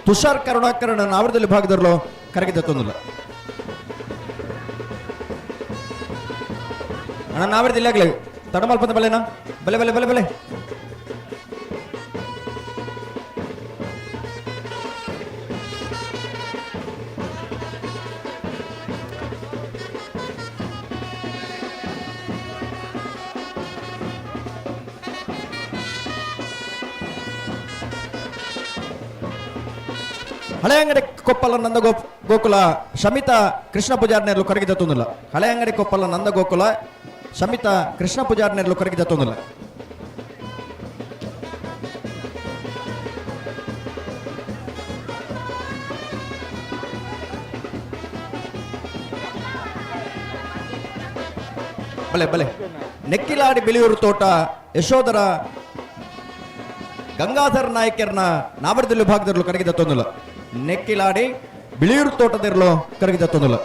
[SPEAKER 15] ತುಷಾರ್ ಕರುಣಾಕರಣ ನಾವರದಲ್ಲಿ ಭಾಗದಲ್ಲೂ ಕರಗಿದ ತೊಂದಲ ಅಣ್ಣ ನಾವರದಲ್ಲಿ ಆಗ್ಲಿ ತಡಮಲ್ಪದ ಬಲೆನಾ ಬಲೆ ಬಲೆ ಬಲೆ ಬಲೆ ಹಳೆ ಅಂಗಡಿ ಕೊಪ್ಪಲ ನಂದ ಗೋಕುಲ ಶಮಿತಾ ಕೃಷ್ಣ ಪೂಜಾರ್ನೆರ್ಲು ಕರಗಿದ ತೊಂದಲ ಹಳೆ ಅಂಗಡಿ ಕೊಪ್ಪಲ ನಂದ ಗೋಕುಲ ಶಮಿತಾ ಕೃಷ್ಣ ಪೂಜಾರ್ನೆರ್ಲು ಕರಗಿದ ತೊಂದಲ ಬಲೆ ಬಲೆ ನೆಕ್ಕಿಲಾಡಿ ಬಿಳಿಯೂರು ತೋಟ ಯಶೋಧರ ಗಂಗಾಧರ್ ನಾಯಕರ್ನ ನಾವರದಲ್ಲಿ ಭಾಗದಲ್ಲೂ ಕರಗಿದ ತೊಂದಲ ನೆಕ್ಕಿಲಾಡಿ ಬಿಳಿಯೂರು ತೋಟದಿರಲು ಕರಗಿದ ತೊಂದಲ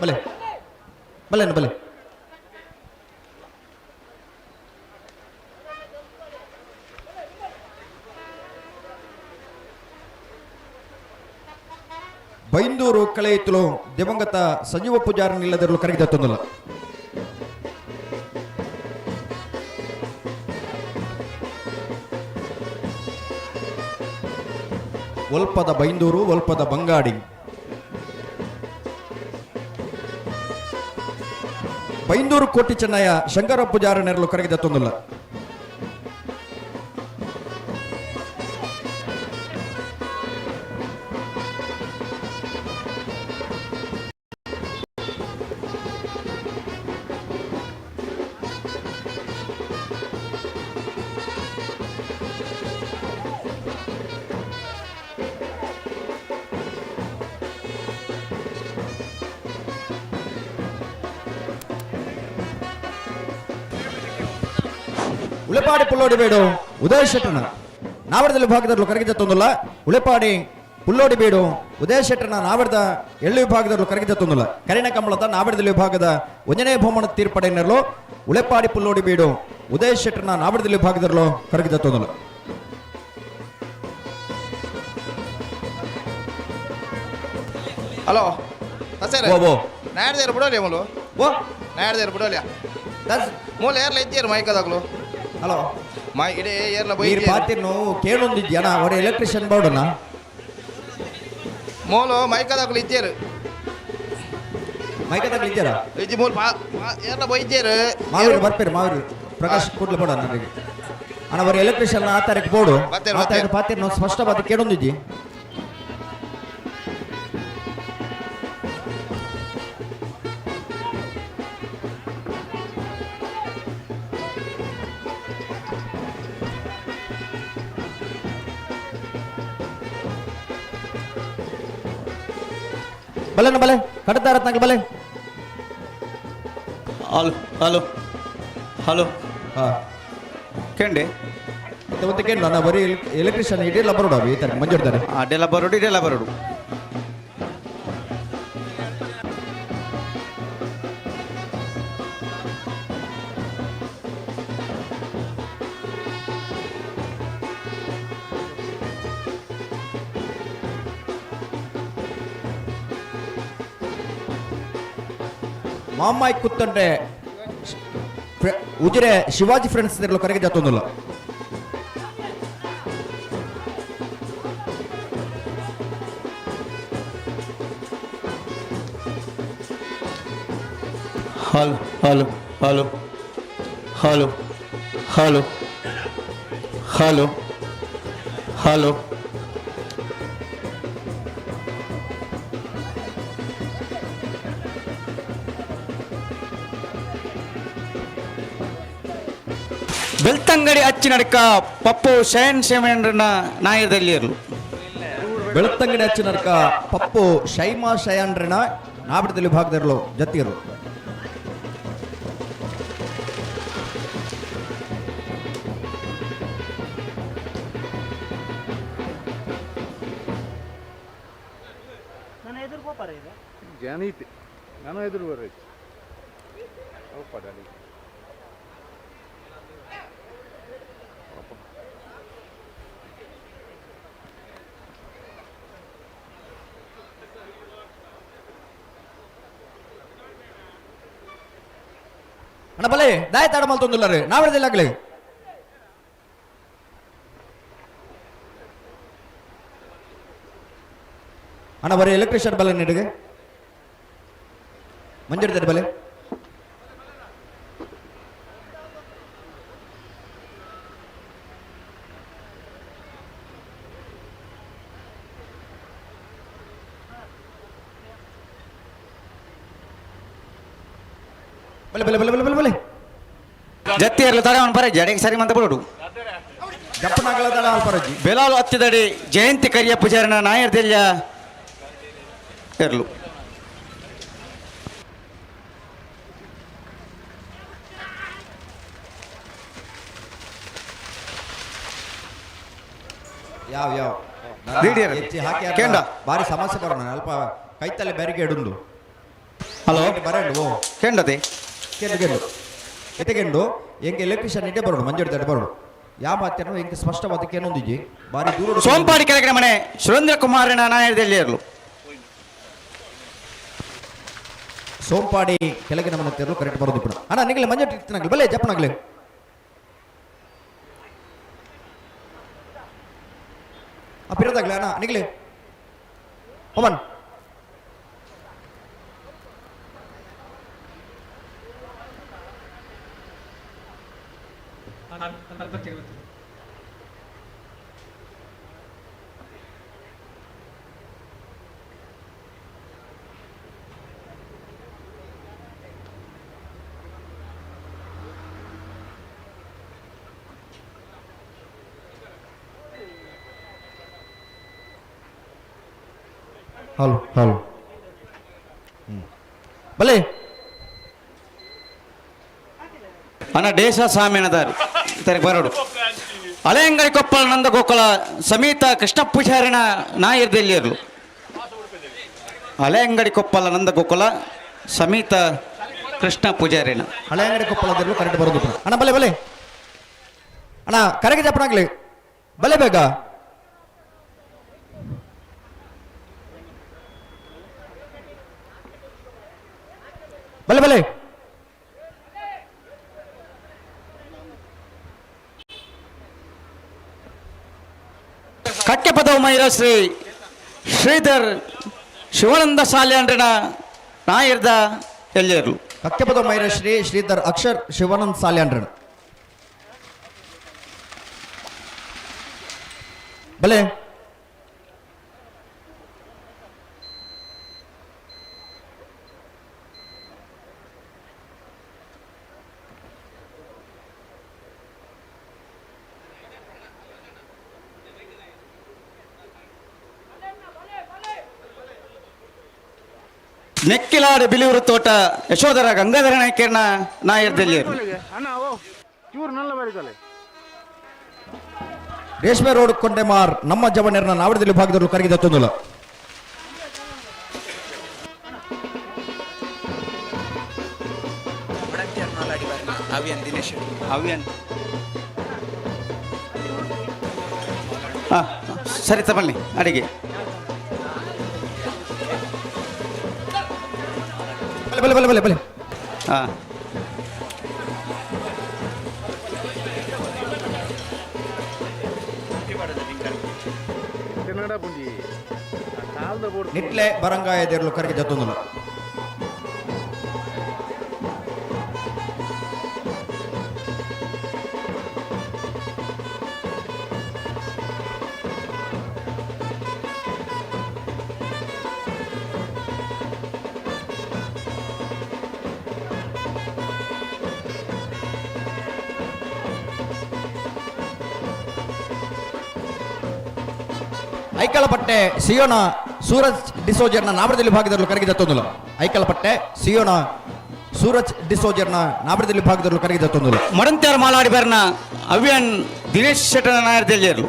[SPEAKER 15] ಬಲೆ ಬಲೆ ಬಲೆ ಬೈಂದೂರು ಕಳೆಯಿತಲು ದಿವಂಗತ ಸಂಜೀವ ಪೂಜಾರಿ ನಿಲ್ಲದಿರಲು ಕರಗಿದ ತೊಂದಲ ಒಲ್ಪದ ಬೈಂದೂರು ಒಲ್ಪದ ಬಂಗಾಡಿ ಬೈಂದೂರು ಕೋಟಿ ಚೆನ್ನಯ್ಯ ಶಂಕರ ಪೂಜಾರಿ ನೆರಳು ಕರಗಿದ ತೊಂದಲ ಉಳೆಪಾಡಿ ಪುಲ್ಲೋಡಿ ಬೇಡು ಉದಯ ಶೆಟ್ಟನ ನಾವರದಲ್ಲಿ ಭಾಗದಲ್ಲೂ ಕರಗಿದ ತೊಂದಲ ಉಳೆಪಾಡಿ ಪುಲ್ಲೋಡಿ ಬೇಡು ಉದಯ ಶೆಟ್ಟನ ನಾವರದ ಎಳ್ಳು ವಿಭಾಗದಲ್ಲೂ ಕರಗಿದ ತೊಂದಲ ಕರಿಣ ಕಂಬಳದ ನಾವರದಲ್ಲಿ ವಿಭಾಗದ ಒಂದನೇ ಬಹುಮಾನ ತೀರ್ಪಡೆಯನ್ನಲು ಉಳೆಪಾಡಿ ಪುಲ್ಲೋಡಿ ಬೇಡು ಉದಯ ಶೆಟ್ಟನ ನಾವರದಲ್ಲಿ ಭಾಗದಲ್ಲೂ ಕರಗಿದ ತೊಂದಲ
[SPEAKER 5] ಹಲೋ ಸರ್
[SPEAKER 15] ಓ ಓ
[SPEAKER 5] ನಾಡ್ದೇರು ಬಿಡೋಲ್ಲ ಮೂಲು
[SPEAKER 15] ಓ
[SPEAKER 5] ನಾಡ್ದೇರು ಬಿಡೋಲ್ಲ ಮೂಲ ಏರ್ಲ ಇದ್ದೀರು ಮೈಕದಾಗ್ಲು
[SPEAKER 15] ಹಲೋ
[SPEAKER 5] ಮೈ ಇಡೀ ಏರ್ಲ
[SPEAKER 15] మీరు పాతిను కేనుందిద్యానా ఒక ఎలక్ట్రిషియన్ బోర్డునా
[SPEAKER 5] ಮೂಲು ಮೈಕದಾಗ್ಲು ಇದ್ದೀರು
[SPEAKER 15] మైక తగిలించారా
[SPEAKER 5] ಇಜ್ಜಿ ಮೂಲು ಏರ್ಲ ಬೈದ್ದೀರು
[SPEAKER 15] మావిరు ಬರ್పేరు మావిరు ప్రకాష్ కుట్ల పోడు అన్నది అన్న ఒక ఎలక్ట్రిషియన్ ఆ తారీఖు పోడు ఆ తారీఖు పాతిను స్పಷ್ಟ బాధ కేనుందిద్ది ಬಲೆ ಬಲೆ ಕಡತಾರತ್ ನಂಗೆ ಬಲೆ
[SPEAKER 2] ಹಲೋ ಹಲೋ ಹಲೋ
[SPEAKER 15] ಹಾಂ
[SPEAKER 2] ಕೇಂಡೆ
[SPEAKER 15] ಮತ್ತೆ ಕೇಂದ್ರ ನಾ ಬರೀ ಎಲೆಕ್ಟ್ರಿಷಿಯನ್ ಇದೆಲ್ಲ ಬರೋಡು ಅవి ಈ ಥರ ಮಂಜೂರ್ತಾರೆ
[SPEAKER 2] ಅದೆಲ್ಲ ಬರೋಡು ಇದೆಲ್ಲ ಬರೋಡು
[SPEAKER 15] మా అమ్మాయి కూతుంటే ఉజిరే శివాజీ ఫ్రెండ్స్ దగ్గర కరెక్ట్ చేస్తుందిలో
[SPEAKER 2] hello hello hello hello hello hello hello Belthangady Achchinadka Pappu ಶಯನ್ ಶೇಮೇಂದ್ರನ ನಾಯದಲ್ಲಿ ಇರಲು
[SPEAKER 15] ಬೆಳತಂಗಡಿ ಹಚ್ಚಿನರ್ಕ ಪಪ್ಪು ಶೈಮಾ ಶಯಾನ್ರನ ನಾಬಿಡದಲ್ಲಿ ಭಾಗದಲ್ಲೋ ಜೊತೆಗಿರು
[SPEAKER 5] ಜಾನೀತಿ ನಾನು ಎದುರು ಬರೈತಿ ಪಡಲಿ
[SPEAKER 15] ಅಣ್ಣ ಬಲೆ ದಾಯ ತಾಡ ಮಲ್ತೊಂದುಲ್ಲಾರೆ ನಾವಿಡದಿಲ್ಲಾಗ್ಲಿ ಅಣ್ಣ ಬರೀ ಎಲೆಕ್ಟ್ರಿಷಿಯನ್ ಬಲೆ ನಿನಗೆ ಮಂಜೂರಿದ್ದಾರೆ ಬಲೆ ಬಲೆ ಬಲೆ ಬಲೆ ಬಲೆ ಬಲೆ ಬಲೆ
[SPEAKER 2] ಜತ್ತಿ ಇರಲು ತಡ ಅವನು ಪರಜ್ಜಿ ಅಡೆಗೆ ಸರಿ ಮಂತ ಬಿಡೋಡು
[SPEAKER 15] ಜಪ್ಪನಾಗಲ ತಡ ಪರಜ್ಜಿ
[SPEAKER 2] ಬೆಲಾಲು ಹತ್ತಿದಡಿ ಜಯಂತಿ ಕರಿಯ ಪೂಜಾರನ ನಾಯರ್ದೆಲ್ಲ ಇರಲು
[SPEAKER 15] ಯಾವ ಯಾವ
[SPEAKER 2] ಲೀಡಿಯರ್
[SPEAKER 15] ಹಾಕಿ
[SPEAKER 2] ಕೇಂಡ
[SPEAKER 15] ಭಾರಿ ಸಮಸ್ಯೆ ಬರೋಣ ಅಲ್ಪ ಕೈತಲ್ಲಿ ಬ್ಯಾರಿಕೇಡ್
[SPEAKER 2] ಹಲೋ
[SPEAKER 15] ಬರೋಣ
[SPEAKER 2] ಕೇಂಡತೆ
[SPEAKER 15] ಕೆಂಡು ಎತೆಗೆಂಡು ಎಂಗೆ ಎಲೆಕ್ಟ್ರಿಷಿಯನ್ ಇಟ್ಟೆ ಬರೋಣ ಮಂಜೂರಿ ತಡೆ ಬರೋಣ ಯಾವ ಮಾತೇನೋ ಎಂಗೆ ಸ್ಪಷ್ಟವಾದ ಕೇನೊಂದಿಜಿ ಭಾರಿ ದೂರ
[SPEAKER 2] ಸೋಂಪಾಡಿ ಕೆಳಗಡೆ ಮನೆ ಸುರೇಂದ್ರ ಕುಮಾರನ ನಾಯರ್ದಲ್ಲಿ ಇರಲು
[SPEAKER 15] ಸೋಂಪಾಡಿ ಕೆಳಗಿನ ಮನೆ ತೆರಲು ಕರೆಕ್ಟ್ ಬರೋದು ಕೂಡ ಅಣ್ಣ ನಿಗಲೆ ಮಂಜೂರಿ ಇರ್ತಾನಾಗ್ಲಿ ಬಲೆ ಜಪ್ಪನಾಗ್ಲಿ ಅಪ್ಪಿರೋದಾಗ್ಲಿ ಅಣ್ಣ ನಿಗಲಿ ಹೋಮನ್ ಹಲೋ ಹಲೋ ಬಲೆ
[SPEAKER 2] ಅಣ್ಣ ಡೇಶ ಸಾಮೇನದಾರು ಇತರೆ ಬರೋಡು ಅಲೆಂಗಡಿ ಕೊಪ್ಪಳ ನಂದಗೋಕುಲ ಸಮೀತ ಕೃಷ್ಣ ಪೂಜಾರಿನ ನಾಯರ್ದಲ್ಲಿ ಇರಲು ಹಳೆಯಂಗಡಿ ಕೊಪ್ಪಳ ನಂದಗೋಕುಲ ಸಮೀತ ಕೃಷ್ಣ ಪೂಜಾರಿನ
[SPEAKER 15] ಹಳೆಯಂಗಡಿ ಕೊಪ್ಪಳದಲ್ಲೂ ಕರೆಕ್ಟ್ ಬರೋದು ಅಣ್ಣ ಬಲೆ ಬಲೆ ಅಣ್ಣ ಕರೆಗೆ ಜಪ್ಪನಾಗ್ಲಿ ಬಲೆ ಬೇಗ ಬಲೆ ಬಲೆ
[SPEAKER 2] ಕಕ್ಕೆ ಪದವು ಮೈರ ಶ್ರೀ ಶ್ರೀಧರ್ ಶಿವಾನಂದ ಶಾಲ್ಯಾಂಡ್ರನ ನಾಯರ್ದ ಎಲ್ಲಿಯರು
[SPEAKER 15] ಕಕ್ಕೆಪದ ಮೈರ ಶ್ರೀ ಶ್ರೀಧರ್ ಅಕ್ಷರ್ ಶಿವಾನಂದ್ ಸಾಲ್ಯಾಂಡ್ರಣ ಬಲೆ
[SPEAKER 2] ನೆಕ್ಕಿಲಾಡು ಬಿಲಿಯೂರು ತೋಟ ಯಶೋಧರ ಗಂಗಾಧರ ನಾಯ್ಕರ್ನ ನಾಯರ್ದಲ್ಲಿಯರು
[SPEAKER 15] ರೇಷ್ಮೆ ರೋಡ್ ಕೊಂಡೆಮಾರ್ ನಮ್ಮ ಜವನರ್ನ ನಾವಡದಲ್ಲಿ ಭಾಗದಲ್ಲೂ ಕರಗಿದ ತೊಂದಲ
[SPEAKER 2] ಸರಿ ತಗೊಳ್ಳಿ ಅಡಿಗೆ
[SPEAKER 15] ಬಲೆ ಬಲೆ ಬಲೆ ಬಲೆ
[SPEAKER 2] ಹಾಂ
[SPEAKER 15] ನಿಟ್ಲೆ ಬರಂಗಾಯದಿರಲು ಕರಗಿದ ತೊಂದಲ ಐಕಲಪಟ್ಟೆ ಸಿಯೋನ ಸೂರಜ್ ಡಿಸೋಜರ್ನ ನಾಬರದಲ್ಲಿ ಭಾಗದಲ್ಲೂ ಕರಗಿದ ತೊಂದಲ ಐಕಲಪಟ್ಟೆ ಸಿಯೋನ ಸೂರಜ್ ಡಿಸೋಜರ್ನ ನಾಬರದಲ್ಲಿ ಭಾಗದಲ್ಲೂ ಕರಗಿದ ತೊಂದಲ
[SPEAKER 2] ಮಡಂತ್ಯಾರ ಮಾಲಾಡಿ ಬರ್ನ ಅವ್ಯನ್ ದಿನೇಶ್ ಶೆಟ್ಟನ ನಾಯರ್ದಲ್ಲಿಯರು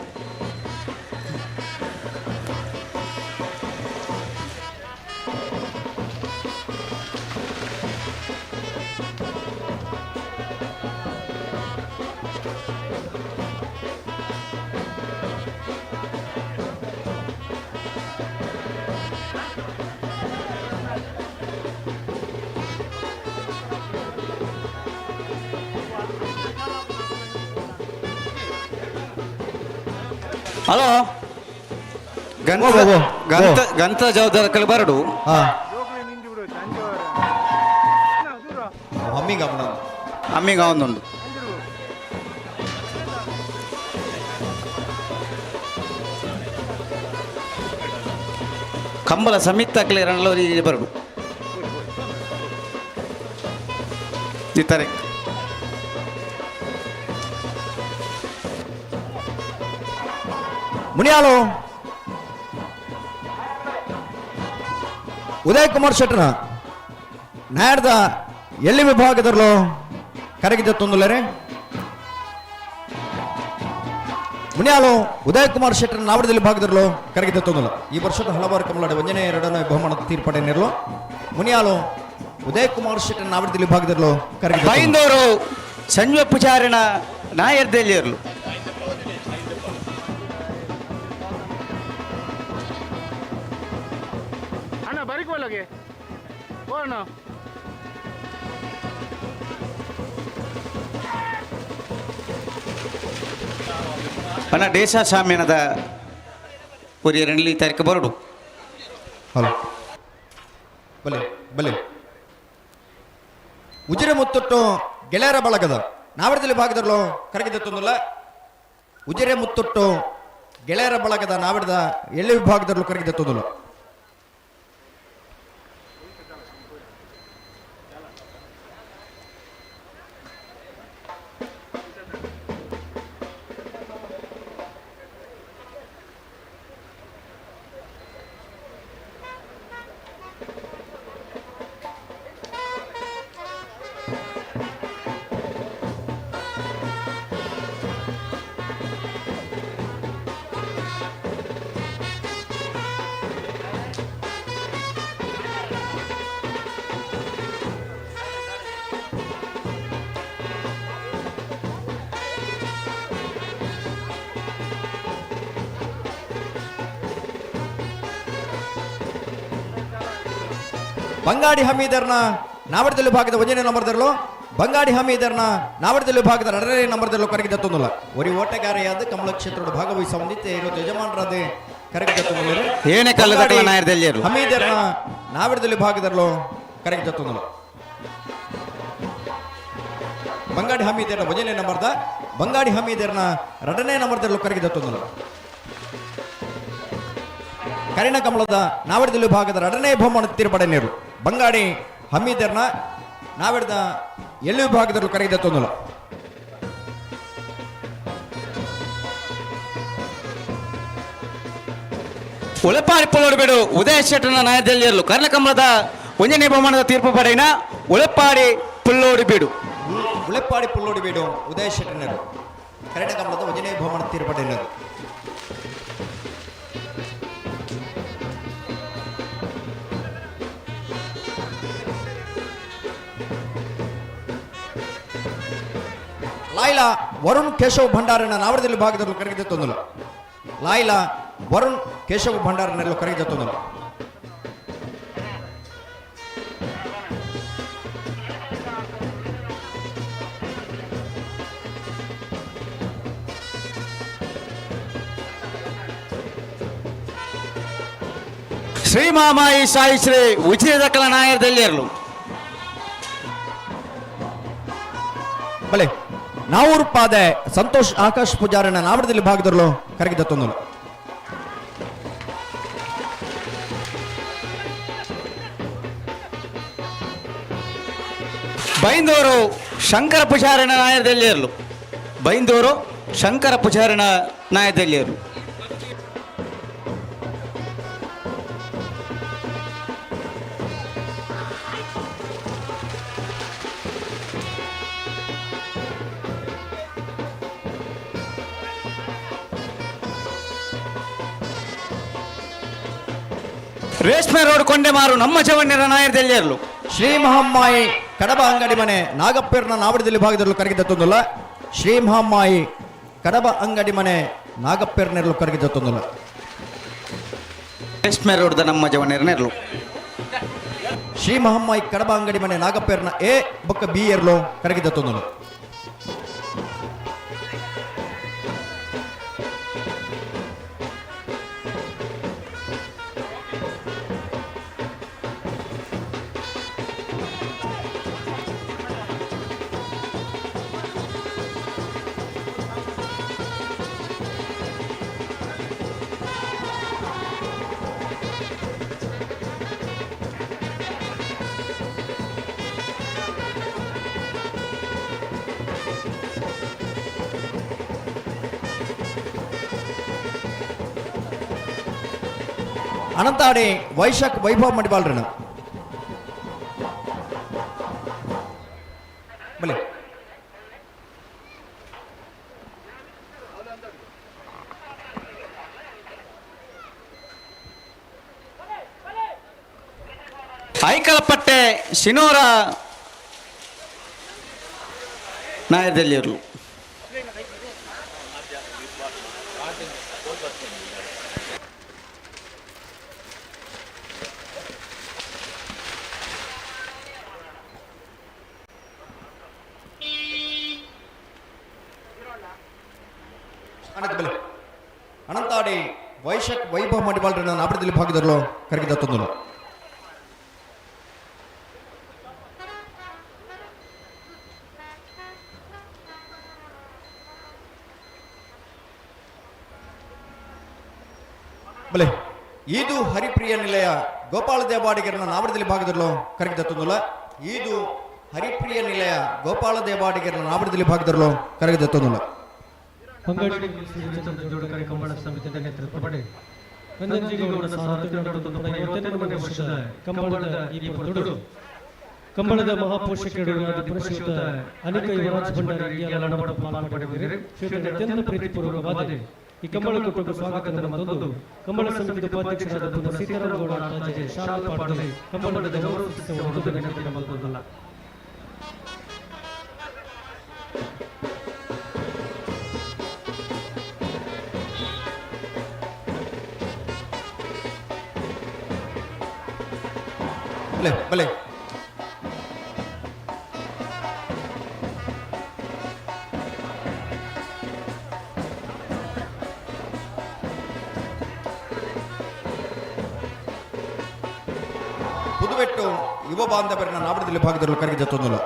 [SPEAKER 2] ಹಲೋ ಗಂತ ಜವಾಬ್ದಾರ ಕಲಬಾರಡು ಅಮ್ಮಿಗ ಒಂದುಂಡು ಕಂಬಲ ಸಮಿತ್ತಾಕ್ಲೆ ರಣಲವರಿ ಬರಡು ಇತಾರೆ
[SPEAKER 15] ಮುನಿಯಾಲು ಉದಯ್ ಕುಮಾರ್ ಶೆಟ್ಟರ ನಾಯರ್ದ ಎಲ್ಲಿ ವಿಭಾಗದಲ್ಲೂ ಕರಗಿದ ತೊಂದಲರೆ ಮುನಿಯಾಲು ಉದಯ್ ಕುಮಾರ್ ಶೆಟ್ಟರ ನಾವಡದಲ್ಲಿ ಭಾಗದಲ್ಲೂ ಕರಗಿದ ತೊಂದಲ ಈ ವರ್ಷದ ಹಲವಾರು ಕಮಲಾಡ ವಂಜನೆ ಎರಡನೇ ಬಹುಮಾನದ ತೀರ್ಪಡೆ ನೀಡಲು ಮುನಿಯಾಲು ಉದಯ್ ಕುಮಾರ್ ಶೆಟ್ಟರ ನಾವಡದಲ್ಲಿ ಭಾಗದಲ್ಲೂ ಕರಗಿದ
[SPEAKER 2] ಬೈಂದೂರು ಸಂಜೆ ಪೂಜಾರಿನ ನಾಯರ್ದಲ್ಲಿಯರು ಅಣ್ಣ ದೇಶ ಶಾಮ್ಯಾನದ ಒಂದು 2 ತಾರೀಕು ಬರಡು
[SPEAKER 15] ಹಲೋ ಬಲೆ ಬಲೆ ಉಜಿರೆ ಮುತ್ತೊಟ್ಟು ಗೆಳೆಯರ ಬಳಗದ ನಾವಡದಲ್ಲಿ ಭಾಗದಲ್ಲೂ ಕರಗಿದ ತೊಂದಲ ಉಜಿರೆ ಮುತ್ತೊಟ್ಟು ಗೆಳೆಯರ ಬಳಗದ ನಾವಡದ ಎಳ್ಳೆ ವಿಭಾಗದಲ್ಲೂ ಕರಗಿದ ತೊಂದಲ ಬಂಗಾಡಿ ಹಮೀದರ್ನ ನಾವಡದಲ್ಲಿ ವಿಭಾಗದ 1ನೇ ನಂಬರ್ದಲ್ಲೂ ಬಂಗಾಡಿ ಹಮೀದರ್ನ ನಾವಡದಲ್ಲಿ ವಿಭಾಗದ 2ನೇ ನಂಬರ್ದಲ್ಲೂ ಕರಗಿದ ತೊಂದಲ ಒರಿ ಓಟಗಾರೆಯಾದ ಕಮಲ ಕ್ಷೇತ್ರದ ಭಾಗವಹಿಸುವಂತೆ ಇವತ್ತು ಯಜಮಾನರಾದ ಕರಗಿದ ತೊಂದಲರು
[SPEAKER 2] ಏನೇ ಕಲ್ಲದ ನಾಯರ್ದಲ್ಲಿ
[SPEAKER 15] ಹಮೀದರ್ನ ನಾವಡದಲ್ಲಿ ವಿಭಾಗದಲ್ಲೂ ಕರಗಿದ ತೊಂದಲ ಬಂಗಾಡಿ ಹಮೀದರ್ನ 1ನೇ ನಂಬರ್ದ ಬಂಗಾಡಿ ಹಮೀದರ್ನ 2ನೇ ನಂಬರ್ದಲ್ಲೂ ಕರಗಿದ ತೊಂದಲ ಕರಿಣ ಕಮಲದ ನಾವಡದಲ್ಲಿ ವಿಭಾಗದ 2ನೇ ಬಹುಮಾನ ತೀರ್ಪಡೆ ನೀರು ಬಂಗಾಡಿ ಹಮೀದರ್ನ ನಾವೆಡ್ದ ಎಳ್ಳು ವಿಭಾಗದಲ್ಲೂ ಕರಗಿದ ತೊಂದಲ
[SPEAKER 2] ಉಳಪಾಡಿ ಪುಲ್ಲೋಡಿಬೇಡು ಉದಯ ಶೆಟ್ಟನ ನಾಯದಲ್ಲಿ ಕರ್ಣಕಮಲದ 1ನೇ ಬಹುಮಾನದ ತೀರ್ಪು ಪಡೆಯಿನ ಉಳಪಾಡಿ ಪುಲ್ಲೋಡಿಬೇಡು
[SPEAKER 15] ಉಳೆಪ್ಪಾಡಿ ಪುಲ್ಲೋಡಿಬೇಡು ಉದಯ ಶೆಟ್ಟನರು ಕರಿಣ ಕಮಲದ 1ನೇ ಬಹುಮಾನ ತೀರ್ಪಡೆ ನೀರು ಲಾಯ್ಲಾ ವರುಣ್ ಕೇಶವ್ ಭಂಡಾರನ ನಾವಡದಲ್ಲಿ ಭಾಗದಲ್ಲೂ ಕರಗಿದ ತೊಂದಲು ಲಾಯ್ಲಾ ವರುಣ್ ಕೇಶವ್ ಭಂಡಾರನಲ್ಲೂ ಕರಗಿದ ತೊಂದಲು
[SPEAKER 2] ಶ್ರೀ ಮಾಮಾಯಿ ಸಾಯಿ ಶ್ರೀ ಉಚಿತ ನಾಯರ್ದಲ್ಲಿ
[SPEAKER 15] ಬಲೆ ನಾವೂರು ಪಾದೆ ಸಂತೋಷ್ ಆಕಾಶ್ ಪೂಜಾರನ ನಾವಡದಲ್ಲಿ ಭಾಗದಲ್ಲೂ ಕರಗಿದ ತೊಂದಲು
[SPEAKER 2] ಬೈಂದೂರು ಶಂಕರ ಪೂಜಾರನ ನಾಯದಲ್ಲಿ ಬೈಂದೂರು ಶಂಕರ ಪೂಜಾರನ ನಾಯದಲ್ಲಿ ರೇಷ್ಮೆ ರೋಡ್ ಕೊಂಡೆಮಾರು ನಮ್ಮ ಚವಣ್ಯರ ನಾಯದಲ್ಲಿ
[SPEAKER 15] ಶ್ರೀ ಮಹಮ್ಮಾಯಿ ಕಡಬ ಅಂಗಡಿ ಮನೆ ನಾಗಪ್ಪರ್ನ ನಾವಡದಲ್ಲಿ ಭಾಗದಲ್ಲೂ ಕರಗಿದ ತೊಂದಲ ಶ್ರೀ ಮಹಮ್ಮಾಯಿ ಕಡಬ ಅಂಗಡಿ ಮನೆ ನಾಗಪ್ಪರ್ನೆರಲು ಕರಗಿದ ತೊಂದಲ
[SPEAKER 2] ರೇಷ್ಮೆ ರೋಡ್ದ ನಮ್ಮ ಚವಣ್ಯರನೆರಲು
[SPEAKER 15] ಶ್ರೀ ಮಹಮ್ಮಾಯಿ ಕಡಬ ಅಂಗಡಿ ಮನೆ ನಾಗಪ್ಪರ್ನ ಎ ಬೊಕ್ಕ ಬಿ ಎರ್ಲು ಕರಗಿದ ತೊಂದಲು ಅನಂತಾಡಿ ವೈಶಾಖ್ ವೈಭವ್ ಮಡಿವಾಳ್ರಣ ಬಲೆ
[SPEAKER 2] ಐಕಲಪಟ್ಟೆ ಶಿನೋರ ನಾಯದಲ್ಲಿ
[SPEAKER 15] ಅನಂತಾಡಿ ವೈಶಾಖ್ ವೈಭವ್ ಮಡಿವಾಳ್ರನ್ನ ನಾಪಡದಲ್ಲಿ ಭಾಗದಲ್ಲೂ ಕರಗಿದ ತೊಂದಲು ಬಲೆ ಈದು ಹರಿಪ್ರಿಯ ನಿಲಯ ಗೋಪಾಲ ದೇವಾಡಿಗರನ ನಾವಡದಲ್ಲಿ ಭಾಗದಲ್ಲೂ ಕರಗಿದ ತೊಂದಲ ಈದು ಹರಿಪ್ರಿಯ ನಿಲಯ ಗೋಪಾಲ ದೇವಾಡಿಗರನ ನಾವಡದಲ್ಲಿ ಭಾಗದಲ್ಲೂ ಕರಗಿದ ತೊಂದಲ
[SPEAKER 4] ಜೋಡಕರೆ ಕಂಬಳ ಸಮಿತಿಯ ನೇತೃತ್ವ ಪಡೆ ನಂಜನಗೌಡರ ಸಾರಥ್ಯದಲ್ಲಿ ನಡೆದ 25ನೇ ವರ್ಷದ ಕಂಬಳದ ಈ ಪುರದೊಡು ಕಂಬಳದ ಮಹಾಪೋಷಕರು ಪುರಶ್ರೀಯುತ ಅನಿಕ ಯುವರಾಜ್ ಭಂಡಾರಿ ಅಲನಮಠ ಪಾಲ್ಗೊಂಡಿದ್ದಾರೆ. ಶ್ರೀಯುತ ಅತ್ಯಂತ ಪ್ರೀತಿಪೂರ್ವಕವಾದ ಈ ಕಂಬಳ ಕುಟುಂಬ ಸ್ವಾಗತವನ್ನು ತಂದು ಕಂಬಳ ಸಮಿತಿಯ ಉಪಾಧ್ಯಕ್ಷರಾದ ಪುನಃ ಸೀತಾರಾಮ ಗೌಡ ರಾಜೆ ಶಾಲಾ ಪಾಠದಲ್ಲಿ ಕಂಬಳದ ಗೌರವಿಸುವ ನೆನಪಿನಲ್ಲ.
[SPEAKER 15] ಬಲೆ ಬೆಟ್ಟು ಯುವ ಬಾಂಧವರನ್ನ ನಾವಡದಲ್ಲಿ ಭಾಗದಲ್ಲಿ ಕರೆಗೆ ಜತ್ತೊಂದಲ್ಲ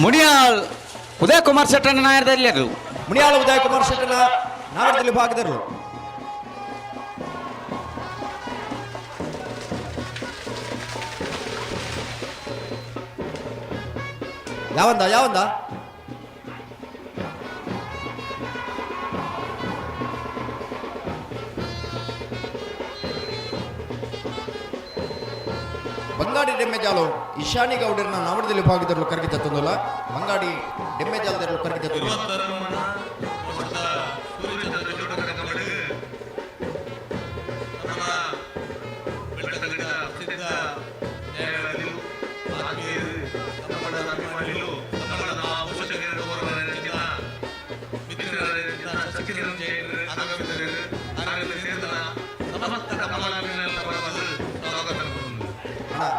[SPEAKER 2] ಮುನಿಯಾಳ್ ಉದಯ ಕುಮಾರ್ ಶೆಟ್ಟನ ನಾಯಕದಲ್ಲಿ ಅದು
[SPEAKER 15] ಮುನಿಯಾಳ ಉದಯ ಕುಮಾರ್ ಶೆಟ್ಟನ ನಾವಡದಲ್ಲಿ ಭಾಗದರು ಯಾವಂದ ಬಂಗಾಡಿ ಡೆಮ್ಮೆಜಾಲು ಇಶಾನಿ ಗೌಡರನ್ನ ನಾವಡದಲ್ಲಿ ಭಾಗದಲ್ಲಿ ಕರೆಗೆ ಜತ್ತೊಂದಲ್ಲ ಬಂಗಾಡಿ ಡೆಮ್ಮೆಜಾಲದಲ್ಲೂ ಕರೆಗೆ ಜತ್ತೊಂದಲ್ಲ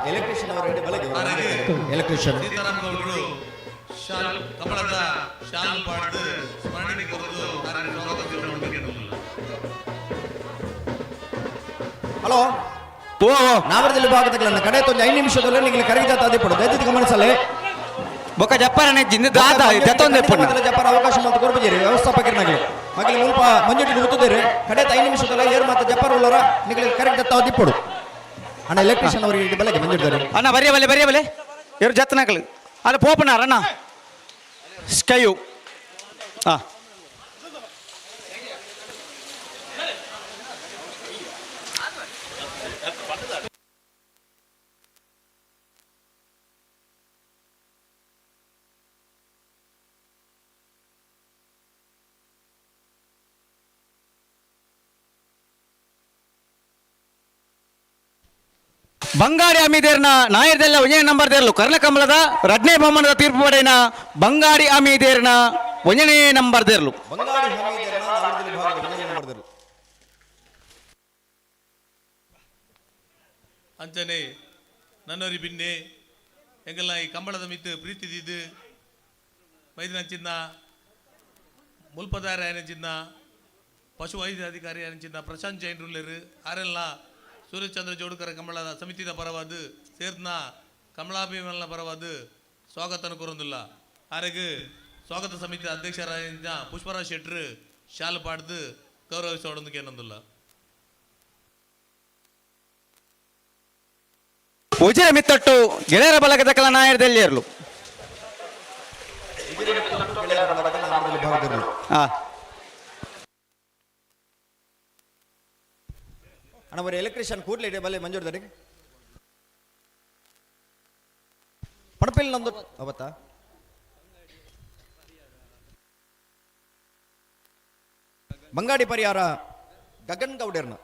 [SPEAKER 15] ಎಲೆಕ್ಟ್ರಿಷಿಯನ್ ಅವರ ಬಲಗೆ ಎಲೆಕ್ಟ್ರಿಷಿಯನ್
[SPEAKER 3] ಸೀತಾರಾಮ್ ಗೌಡರು ಶಾಲ್ ಕಮಲದ ಶಾಲ್ ಪಾಡ್ದು ಸ್ಮರಣೆ ಕೊರದು
[SPEAKER 15] ಹಲೋ ಓ ನಾವರದಲ್ಲಿ ಭಾಗದಲ್ಲಿ ಕಡೆ 5 ನಿಮಿಷದಲ್ಲಿ ನಿಮಗೆ ಕರೆಗೆ ಜಾತಿ ಪಡು ದಯವಿಟ್ಟು ಗಮನಿಸಲೇ
[SPEAKER 2] ಬೊಕ್ಕ ಜಪ್ಪರನೆ ಜಿಂದ ದಾದ ಜತ್ತೊಂದೆ ಪಡು
[SPEAKER 15] ಜಪ್ಪರ ಅವಕಾಶ ಮತ್ತು ಕೊರ್ಬಜೇರಿ ವ್ಯವಸ್ಥಾಪಕರನಾಗಲಿ ಮಗಲಿ ಮುಲ್ಪ ಮಂಜುಟಿ ಗೊತ್ತಿದ್ದೀರಿ ಕಡೆ 5 ನಿಮಿಷದಲ್ಲಿ ಏರ್ ಮತ್ತು ಜಪ್ಪರ ಉಳ್ಳರ ನಿಮಗೆ ಕರೆಗೆ ಜಾತಿ ಪಡು ಅಣ್ಣ ಎಲೆಕ್ಟ್ರಿಷಿಯನ್ ಅವರಿಗೆ ಬಲಗೆ ಮಂಜುಟಿದ್ದಾರೆ
[SPEAKER 2] ಅಣ್ಣ ಬರೆಯಬಲೆ ಇವರು ಜತ್ತನಾಗಲಿ ಅದು ಪೋಪನಾರ ಅಣ್ಣ ಸ್ಕೈಯು ಹಾಂ ಬಂಗಾಡಿ ಅಮೀದೇರ್ನ ನಾಯರ್ದೆಲ್ಲ ಒಂಜನೇ ನಂಬರ್ ದೇರ್ಲು ಕರ್ಣಕಮಲದ ರಡ್ನೇ ಬಹುಮಾನದ ತೀರ್ಪು ಪಡೆಯಿನ ಬಂಗಾಡಿ ಅಮೀದೇರ್ನ ಒಂಜನೇ ನಂಬರ್ ದೇರ್ಲು
[SPEAKER 15] ಬಂಗಾಡಿ ಹಮೀದರನ್ನ ನಾವರದಲ್ಲಿ ಭಾಗದಲ್ಲಿ ನಂಬರ್ದರು
[SPEAKER 3] ಅಂಚನೆ ನನ್ನೊರಿ ಬಿನ್ನೆ ಎಂಗೆಲ್ಲ ಈ ಕಂಬಳದ ಮಿತ್ತು ಪ್ರೀತಿದಿದ್ದು ಮೈದಿನಂಚಿನ ಮುಲ್ಪದಾರ ಏನಂಚಿನ ಪಶು ವೈದ್ಯಾಧಿಕಾರಿ ಏನಂಚಿನ ಪ್ರಶಾಂತ್ ಜೈನ್ ರೂಲರ್ ಆರೆಲ್ಲ ಸೂರ್ಯಚಂದ್ರ ಜೋಡುಕರ ಕಂಬಳದ ಸಮಿತಿದ ಪರವಾದ ಸೇರ್ನ ಕಮಲಾಭಿಮಲ್ನ ಪರವಾದ ಸ್ವಾಗತನ ಕೊರೊಂದಿಲ್ಲ ಆರೆಗೆ ಸ್ವಾಗತ ಸಮಿತಿ ಅಧ್ಯಕ್ಷರಾದ ಪುಷ್ಪರಾಜ್ ಶೆಟ್ರು ಶಾಲು ಪಾಡ್ದು ಗೌರವಿಸೋಡೊಂದಕ್ಕೆ ಏನೊಂದಿಲ್ಲ
[SPEAKER 2] ಉಜಿರ ಮಿತ್ತಟ್ಟು ಗೆಳೆಯರ ಬಲಗದ ಕಲ ನಾಯರ್ದಲ್ಲಿ ಇರಲು ಹಾಂ
[SPEAKER 15] ಅಣ್ಣ ಬರೀ ಎಲೆಕ್ಟ್ರಿಷಿಯನ್ ಕೂಡಲೇ ಇದೆ ಬಲ್ಲೆ ಮಂಜೂರ್ದಾರಿ ಪಡಪಿಲ್ ನಂದು ಅವತ್ತಾ ಬಂಗಾಡಿ ಪರಿಹಾರ ಗಗನ್ ಗೌಡರ್ನ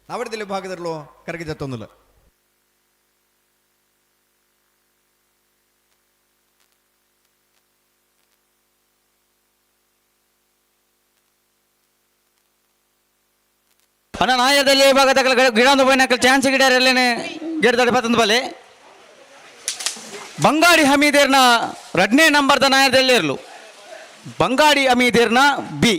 [SPEAKER 15] ನಾವಡದಲ್ಲಿ ಭಾಗದಲ್ಲೂ ಕರಗಿ ಜತ್ತೊಂದಿಲ್ಲ
[SPEAKER 2] ಅಣ್ಣ ನಾಯದಲ್ಲಿ ಭಾಗದ ಗಿಡಂದು ಬೈನಕಲ್ ಚಾನ್ಸ್ ಗಿಡರಲ್ಲೇನೆ ಗಿಡದ ಪತ್ತೊಂದು ಬಲೆ ಬಂಗಾಡಿ ಹಮೀದೇರ್ನ ರಡ್ನೇ ನಂಬರ್ದ ನಾಯದಲ್ಲಿ ಇರಲು ಬಂಗಾಡಿ ಹಮೀದೇರ್ನ ಬಿ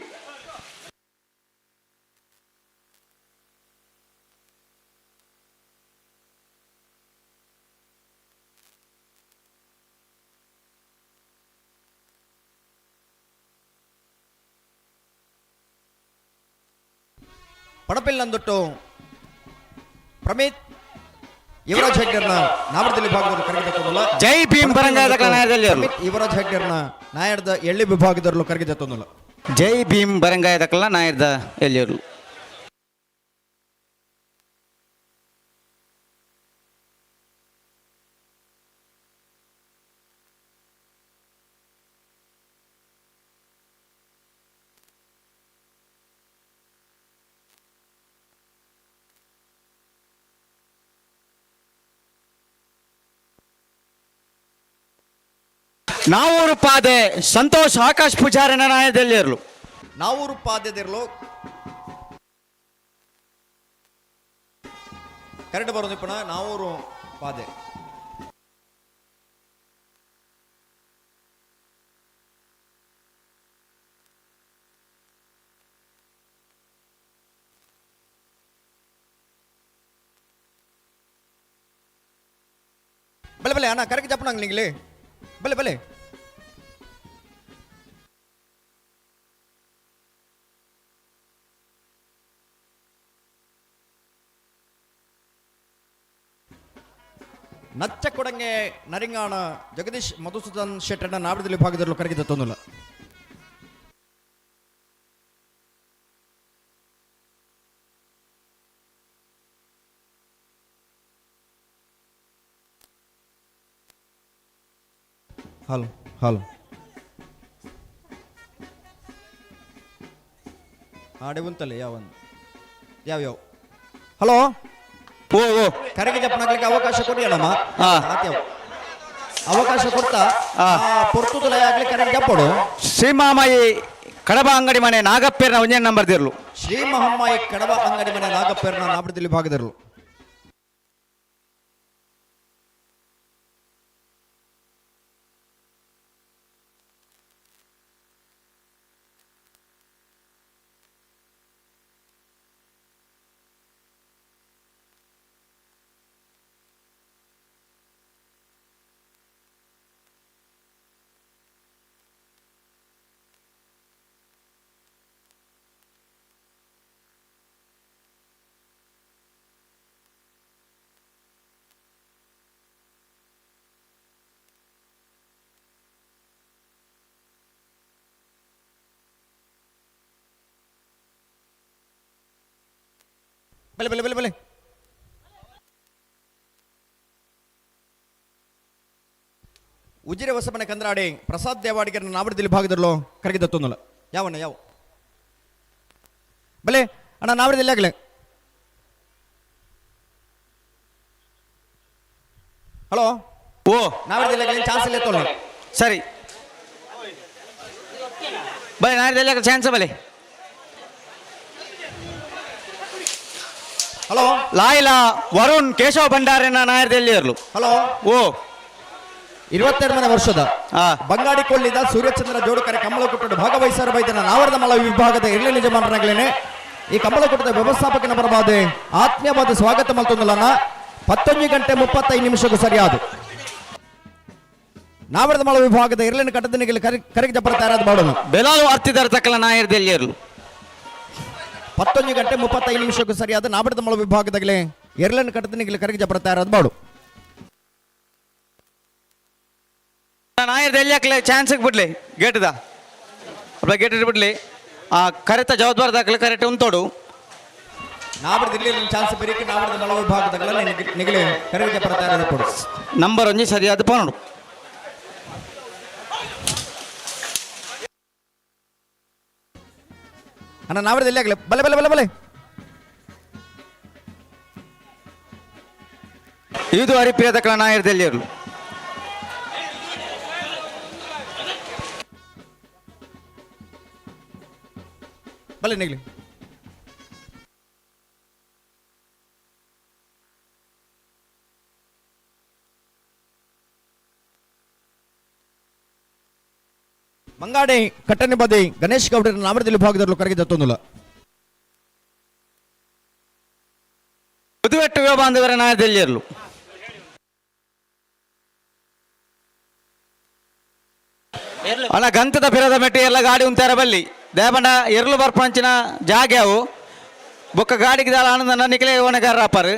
[SPEAKER 15] ಪಡಪಿಲ್ ನಂದೊಟ್ಟು ಪ್ರಮೇತ್ ಯುವರಾಜ್ ಹೆಗ್ಡರ್ನ ನಾವಡದಲ್ಲಿ ಭಾಗದಲ್ಲಿ ಕರಗಿ ಜತ್ತೊಂದಿಲ್ಲ
[SPEAKER 2] ಜೈ ಭೀಮ್ ಬರಂಗಾದ ನಾಯದಲ್ಲಿ ಇರಲು
[SPEAKER 15] ಯುವರಾಜ್ ಹೆಗ್ಡರ್ನ ನಾಯರ್ದ ಎಳ್ಳಿ ವಿಭಾಗದಲ್ಲೂ ಕರಗಿ ಜತ್ತೊಂದಿಲ್ಲ
[SPEAKER 2] ಜೈ ಭೀಮ್ ಬರಂಗಾಯದ ಕಲ್ಲ ನಾಯರ್ದ ಎಲ್ಲಿಯರು ನಾವೂರು ಪಾದೆ ಸಂತೋಷ್ ಆಕಾಶ್ ಪೂಜಾರನ ನಾಯದಲ್ಲಿ ಇರಲು
[SPEAKER 15] ನಾವೂರು ಪಾದ್ಯದಿರಲು ಕರೆಕ್ಟ್ ಬರೋದು ಪುನಃ ನಾವೂರು ಪಾದೆ ಬಲೆ ಬಲೆ ಅಣ್ಣ ಕರೆಕ್ಟ್ ಜಪ್ಪನ ನಿಂಗ್ಲಿ ಬಲೆ ಬಲೆ ನಚ್ಚ ಕೊಡಂಗೆ ನರಿಂಗಾಣ ಜಗದೀಶ್ ಮಧುಸೂದನ್ ಶೆಟ್ಟಣ್ಣ ನಾವಿಡದಲ್ಲಿ ಭಾಗದಲ್ಲೂ ಕರಗಿದ ತೊಂದಲ ಹಲೋ ಹಲೋ ಆಡೆ ಉಂತಲ್ಲ ಯಾವ ಹಲೋ ಓ ಕರೆಗೆ ಜಪ್ಪನಾಗ್ಲಿಕ್ಕೆ ಅವಕಾಶ ಕೊಡಿ ಅಲ್ಲಮ್ಮ ಅವಕಾಶ ಕೊಡ್ತಾ ಪೊರ್ತುದಲ ಆಗ್ಲಿ ಕರೆಗೆ ಜಪ್ಪಡು
[SPEAKER 2] ಶ್ರೀಮಾಮಯಿ ಕಡಬ ಅಂಗಡಿ ಮನೆ ನಾಗಪ್ಪೇರ್ನ ಒಂದೇ ನಂಬರ್ ದಿರ್ಲು
[SPEAKER 15] ಶ್ರೀ ಮಹಮ್ಮಾಯಿ ಕಡಬ ಅಂಗಡಿ ಮನೆ ನಾಗಪ್ಪೇರ್ನ ನಾಬಡದಲ್ಲಿ ಭಾಗದಿರಲು ಬಲೆ ಬಲೆ ಬಲೆ ಬಲೆ ಉಜಿರೆ ಹೊಸಮನೆ ಕಂದ್ರಾಡೆ ಪ್ರಸಾದ್ ದೇವಾಡಿಗೆ ನಾವಡದಲ್ಲಿ ಭಾಗದಲ್ಲೋ ಕರಗಿದ ತೊಂದಲ ಯಾವಣ್ಣ ಯಾವ ಬಲೆ ಅಣ್ಣ ನಾವಡದಲ್ಲಿ ಆಗಲೇ ಹಲೋ
[SPEAKER 2] ಓ
[SPEAKER 15] ನಾವಡದಲ್ಲಿ ಆಗಲಿ ಚಾನ್ಸ್ ಇಲ್ಲ ತೊಗೊಳ್ಳಿ
[SPEAKER 2] ಸರಿ ಬಲೆ ನಾವಡದಲ್ಲಿ ಚಾನ್ಸ್ ಬಲೆ
[SPEAKER 15] ಹಲೋ
[SPEAKER 2] ಲಾಯ್ಲಾ ವರುಣ್ ಕೇಶವ ಭಂಡಾರನ ನಾಯರದಲ್ಲಿ ಇರಲು
[SPEAKER 15] ಹಲೋ
[SPEAKER 2] ಓ
[SPEAKER 15] 22ನೇ ವರ್ಷದ ಬಂಗಾಡಿ ಕೊಳ್ಳಿದ ಸೂರ್ಯಚಂದ್ರ ಜೋಡುಕರೆ ಕಂಬಳಕುಟ್ಟದ ಭಾಗವಹಿಸರ ಬೈದನ ನಾವರದ ಮಳ ವಿಭಾಗದ ಇರ್ಲಿ ನಿಜಮಾನರಾಗಲೇನೆ ಈ ಕಂಬಳಕುಟ್ಟದ ವ್ಯವಸ್ಥಾಪಕನ ಬರಬಾದೆ ಆತ್ಮೀಯವಾದ ಸ್ವಾಗತ ಮಲ್ತೊಂದಲನ್ನ 11:35 ಸರಿಯಾದ ನಾವರದ ಮಳ ವಿಭಾಗದ ಇರ್ಲಿನ ಕಟ್ಟದನಿಗೆ ಕರೆಗೆ ಜಪ್ಪರ ತಯಾರಾದ ಮಾಡೋಣ
[SPEAKER 2] ಬೆಲಾಲು ಅರ್ತಿದಾರ ತಕ್ಕಲ ನಾಯರದಲ್ಲಿ ಇರಲು
[SPEAKER 15] 11:35 ಸರಿಯಾದ ನಾಬಡದ ಮಳ ವಿಭಾಗದಾಗಲೇ ಎರಲನ್ ಕಟ್ಟದನಿಗೆ ಕರೆಗೆ ಜಪ್ಪರ ತಯಾರಾದ ಬಾಡು
[SPEAKER 2] ನಾಯರದಲ್ಲಿ ಹಾಕಲೆ ಚಾನ್ಸ್ ಬಿಡ್ಲಿ ಗೇಟ್ದ ಗೇಟ್ ಬಿಡ್ಲಿ ಆ ಕರೆತ ಜವಾಬ್ದಾರದಾಗಲೇ ಕರೆಕ್ಟ್ ಉಂತೋಡು
[SPEAKER 15] ನಾಬಡದಲ್ಲಿ ಚಾನ್ಸ್ ಬೇರೆ ನಾಬಡದ ಮಳ ವಿಭಾಗದಾಗಲೇ ನಿಗಲೆ ಕರೆಗೆ ಜಪ್ಪರ ತಯಾರಾದ ಕೊಡು
[SPEAKER 2] ನಂಬರ್ ಒಂಜಿ ಸರಿಯಾದ ಪೋನಡು
[SPEAKER 15] ಅಣ್ಣ ನಾವಡದಲ್ಲಿ ಆಗಲೇ ಬಲೆ ಬಲೆ ಬಲೆ ಬಲೆ
[SPEAKER 2] ಇದು ಹರಿಪ್ರಿಯ ತಕ್ಕಲ ನಾಯರದಲ್ಲಿ ಇರಲು
[SPEAKER 15] ಬಲೆ ನಿಗಲಿ ಮಂಗಾಡೆ ಕಟ್ಟನೆ ಬದಿ ಗಣೇಶ್ ಗೌಡರ ನಾಮರದಲ್ಲಿ ಭಾಗದಲ್ಲೂ ಕರಗಿದ ತೊಂದಲ
[SPEAKER 2] ಮದುವೆಟ್ಟು ಯುವ ಬಾಂಧವರ ನಾಯದಲ್ಲಿ ಇರಲು ಅಣ್ಣ ಗಂತದ ಪಿರದ ಮೆಟ್ಟಿ ಎಲ್ಲ ಗಾಡಿ ಉಂತಾರ ಬಲ್ಲಿ ದೇಬಂಡ ಎರಲು ಬರ್ಪಂಚಿನ ಜಾಗ್ಯಾವು ಬೊಕ್ಕ ಗಾಡಿಗೆ ದಾಳ ಆನಂದ ನಿಕಲೇ ಓಣಗಾರಪ್ಪಾರು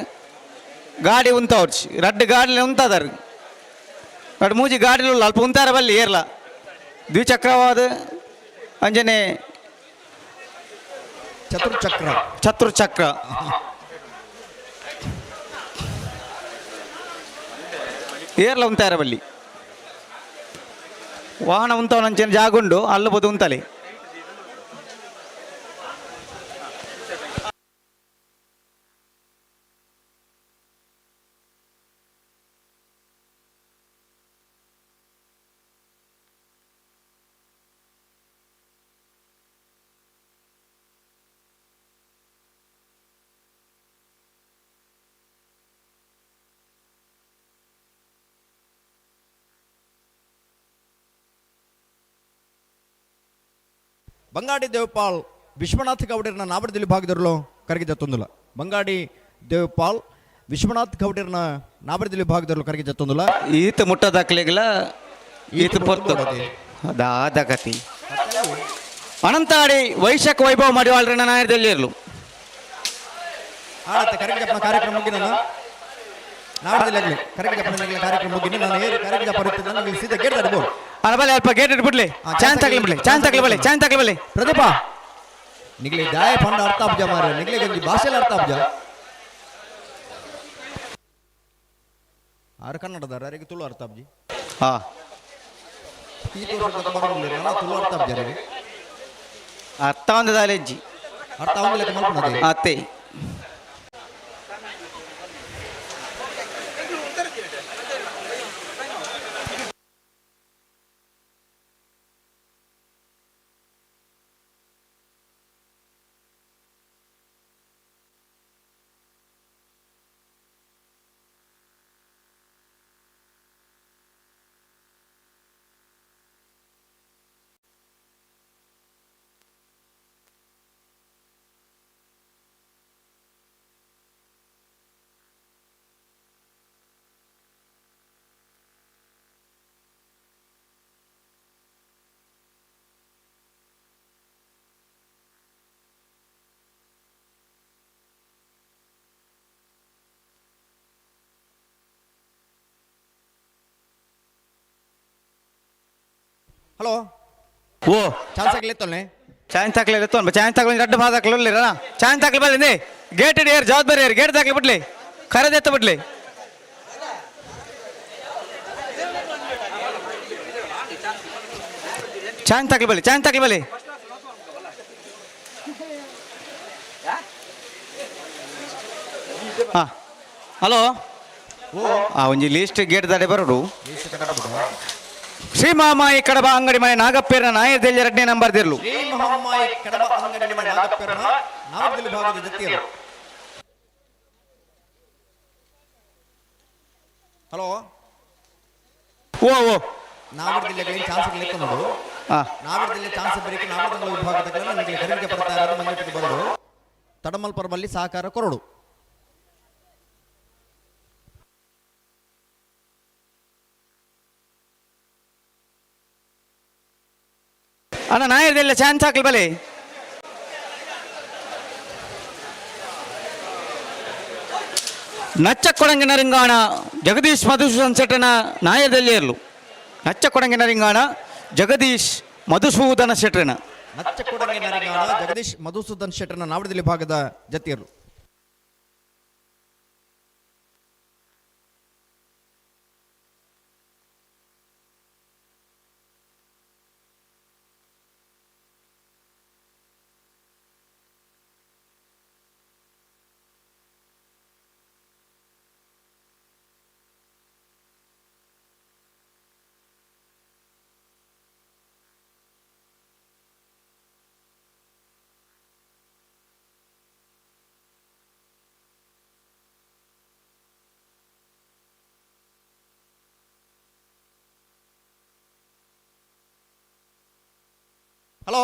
[SPEAKER 2] ಗಾಡಿ ಉಂತವ್ರು ರಡ್ಡು ಗಾಡಿ ಉಂತದಾರು ರಡ್ಡು ಮೂಜಿ ಗಾಡಿಲು ಅಲ್ಪ ಉಂತಾರ ಬಲ್ಲಿ ಏರ್ಲ ದ್ವಿಚಕ್ರವಾದ ಅಂಜನೆ ಚತುರ್ಚಕ್ರ ಏರ್ಲ ಉಂತಾರ ಬಲ್ಲಿ ವಾಹನ ಉಂತವನಂಚನೆ ಜಾಗುಂಡು ಅಲ್ಲಬೋದು ಉಂತಲೆ
[SPEAKER 15] ಬಂಗಾಡಿ ದೇವಪಾಲ್ ವಿಶ್ವನಾಥ ಗೌಡರನ್ನ ನಾವಡದಲ್ಲಿ ಭಾಗದಲ್ಲೂ ಕರಗಿದ ತೊಂದಲ ಬಂಗಾಡಿ ದೇವಪಾಲ್ ವಿಶ್ವನಾಥ್ ಗೌಡರ್ನ ನಾಬರ್ದಿಲ್ ವಿಭಾಗದಲ್ಲೂ ಕರೆಗೆ ಜತ್ತೊಂದುಲ್ಲ
[SPEAKER 2] ಈತ ಮುಟ್ಟದಾಕ್ಲೆಗ್ಲ ಈತ ಪೊರ್ತು ದಾದಗತಿ ಅನಂತಾಡಿ ವೈಶಾಖ ವೈಭವ ಮಾಡಿವಾಳ್ರನ್ನ ನಾಯದಲ್ಲಿ ಇರಲು
[SPEAKER 15] ಆಡತ್ತೆ ಕರೆಗೆ ಜಪ್ಪನ ಕಾರ್ಯಕ್ರಮ ಮುಗಿನ ನಾಡದಲ್ಲಿ ಕರೆಗೆ ಜಪ್ಪನ ಕಾರ್ಯಕ್ರಮ ಮುಗಿನ ನಾನು ಏರು ಕರೆಗೆ ಜಪ್ಪ ಬರುತ್ತಿದ್ದ ನನಗೆ ಸೀದಾ ಗೇಟ್ ದಾಟಬಹುದು
[SPEAKER 2] ಅನಬಲೆ ಅಲ್ಪ ಗೇಟ್ ಇಟ್ಬಿಡ್ಲಿ ಚಾನ್ಸ್ ತಗಲಿ ಬಿಡ್ಲಿ ಚಾನ್ಸ್ ತಗಲಿ ಬಲೆ ಚಾನ್ಸ್ ತಗಲಿ ಬಲೆ
[SPEAKER 15] ಪ್ರದೀಪ ನಿಗಲಿ ದಾಯ ಪಂಡ ಅರ್ಥ ಅಬ್ಜ ಮಾರ ನಿಗಲಿ ಗಂಜಿ ಭಾಷೆಯಲ್ಲಿ ಅರ್ಥ ಅಬ್ಜ ಆರು ಕನ್ನಡದಾರ ಯಾರಿಗೆ ತುಳು ಅರ್ಥ ಅಬ್ಜಿ
[SPEAKER 2] ಹಾ
[SPEAKER 15] ಈ ತುಳು ಅರ್ಥ ಅಬ್ಜ
[SPEAKER 2] ಅರ್ಥ ಒಂದು ದಾಲೆಜ್ಜಿ
[SPEAKER 15] ಅರ್ಥ ಒಂದು ಲೆಕ್ಕ ಮಾಡ್ಕೊಂಡೆ
[SPEAKER 2] ಅತ್ತೆ
[SPEAKER 15] ಹಲೋ
[SPEAKER 2] ಓ
[SPEAKER 15] ಚಾನ್ಸ್ ಆಗ್ಲಿತ್ತಲ್ಲೇ
[SPEAKER 2] ಚಾನ್ಸ್ ತಗಲಿ ಚಾನ್ಸ್ ತಗಲಿ ರಡ್ಡು ಭಾಗ ಹಾಕಲಿಲ್ಲ ಚಾನ್ಸ್ ತಗಲಿ ಬಲ್ಲಿ ಗೇಟ್ ಇಡಿ ಯಾರು ಜವಾಬ್ದಾರಿ ಯಾರು ಗೇಟ್ ತಗಲಿ ಬಿಡ್ಲಿ ಕರೆದೆತ್ತ ಬಿಡ್ಲಿ ಚಾನ್ಸ್ ತಗಲಿ ಬಲ್ಲಿ ಚಾನ್ಸ್ ತಗಲಿ ಬಲ್ಲಿ ಹಾಂ ಹಲೋ ಒಂಜಿ ಲೀಸ್ಟ್ ಗೇಟ್ ದಾಡೆ ಬರೋಡು ಶ್ರೀ ಮಹಾಮಾಯಿ ಕಡಬ ಅಂಗಡಿ ಮನೆ ನಾಗಪ್ಪೇರನ ನಾಯದಲ್ಲಿ 2ನೇ ನಂಬರ್ ದಿರ್ಲು
[SPEAKER 15] ಶ್ರೀ ಮಹಾಮಾಯಿ ಕಡಬ ಅಂಗಡಿ ಮನೆ ನಾಗಪ್ಪೇರನ ನಾಗದಲ್ಲಿ ಭಾಗದ ಜೊತೆಯರು ಹಲೋ
[SPEAKER 2] ಓ ಓ
[SPEAKER 15] ನಾಗರದಲ್ಲಿ ಚಾನ್ಸ್ ಲೆಕ್ಕ ನೋಡು ನಾಗರದಲ್ಲಿ ಚಾನ್ಸ್ ಬರೀಕೆ ನಾಗರದ ವಿಭಾಗದ ನನಗೆ ಕರೆಗೆ ಬರ್ತಾ ಇರೋದು ಮಂಜಟ್ಟಿಗೆ ಬರೋದು ತಡಮಲ್ಪರ್ಬಲ್ಲಿ ಸಹಕಾರ ಕೊರಡು
[SPEAKER 2] ಅಣ್ಣ ನಾಯರ್ದೆಲ್ಲ ಚಾನ್ಸ್ ಹಾಕಲಿ ಬಲೆ ನಚ್ಚ ಕೊಡಂಗಿನ ರಿಂಗಾಣ ಜಗದೀಶ್ ಮಧುಸೂದನ್ ಶೆಟ್ಟನ ನಾಯದಲ್ಲಿ ಇರಲು ನಚ್ಚ ಕೊಡಂಗಿನ ರಿಂಗಾಣ ಜಗದೀಶ್ ಮಧುಸೂದನ ಶೆಟ್ಟನ
[SPEAKER 15] ನಚ್ಚ ಕೊಡಂಗಿನ ರಿಂಗಾಣ ಜಗದೀಶ್ ಮಧುಸೂದನ್ ಶೆಟ್ಟನ ನಾವಡದಲ್ಲಿ ಭಾಗದ ಜತಿಯರು ಹಲೋ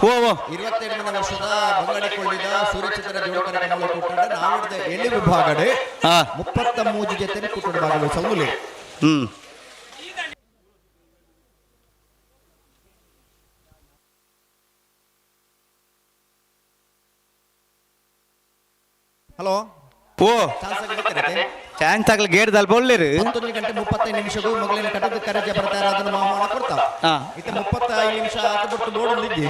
[SPEAKER 2] ಓ ಓ
[SPEAKER 15] 27ನೇ ವರ್ಷದ ಬಂಗಾಡಿ ಕೊಳ್ಳಿದ ಸೂರ್ಯಚಂದ್ರ ಜೋಡಕರ ಕಮಲ ಕೂಟದ ನಾವಡದ ಎಳ್ಳಿ ವಿಭಾಗಡೆ 33 ಜೊತೆ ಕೂಟದ ಭಾಗವಹಿಸಲು ಹಲೋ
[SPEAKER 2] ಓ ಚಾನ್ಸ್ ತಗಲಿ ಗೇಟ್ ದಲ್ ಬೋಳ್ಳಿರು
[SPEAKER 15] 11 ಗಂಟೆ 35 ನಿಮಿಷಕ್ಕೂ ಮಗಳಿನ ಕಟ್ಟದ ಕರೆಜೆ ಬರ್ತಾರೆ ಅದನ್ನು ಮಾಮ ಕೊಡ್ತಾವ ಇತ್ತ 35 ನಿಮಿಷ ಬಿಟ್ಟು ಬೋರ್ಡ್ ಇದ್ದಿ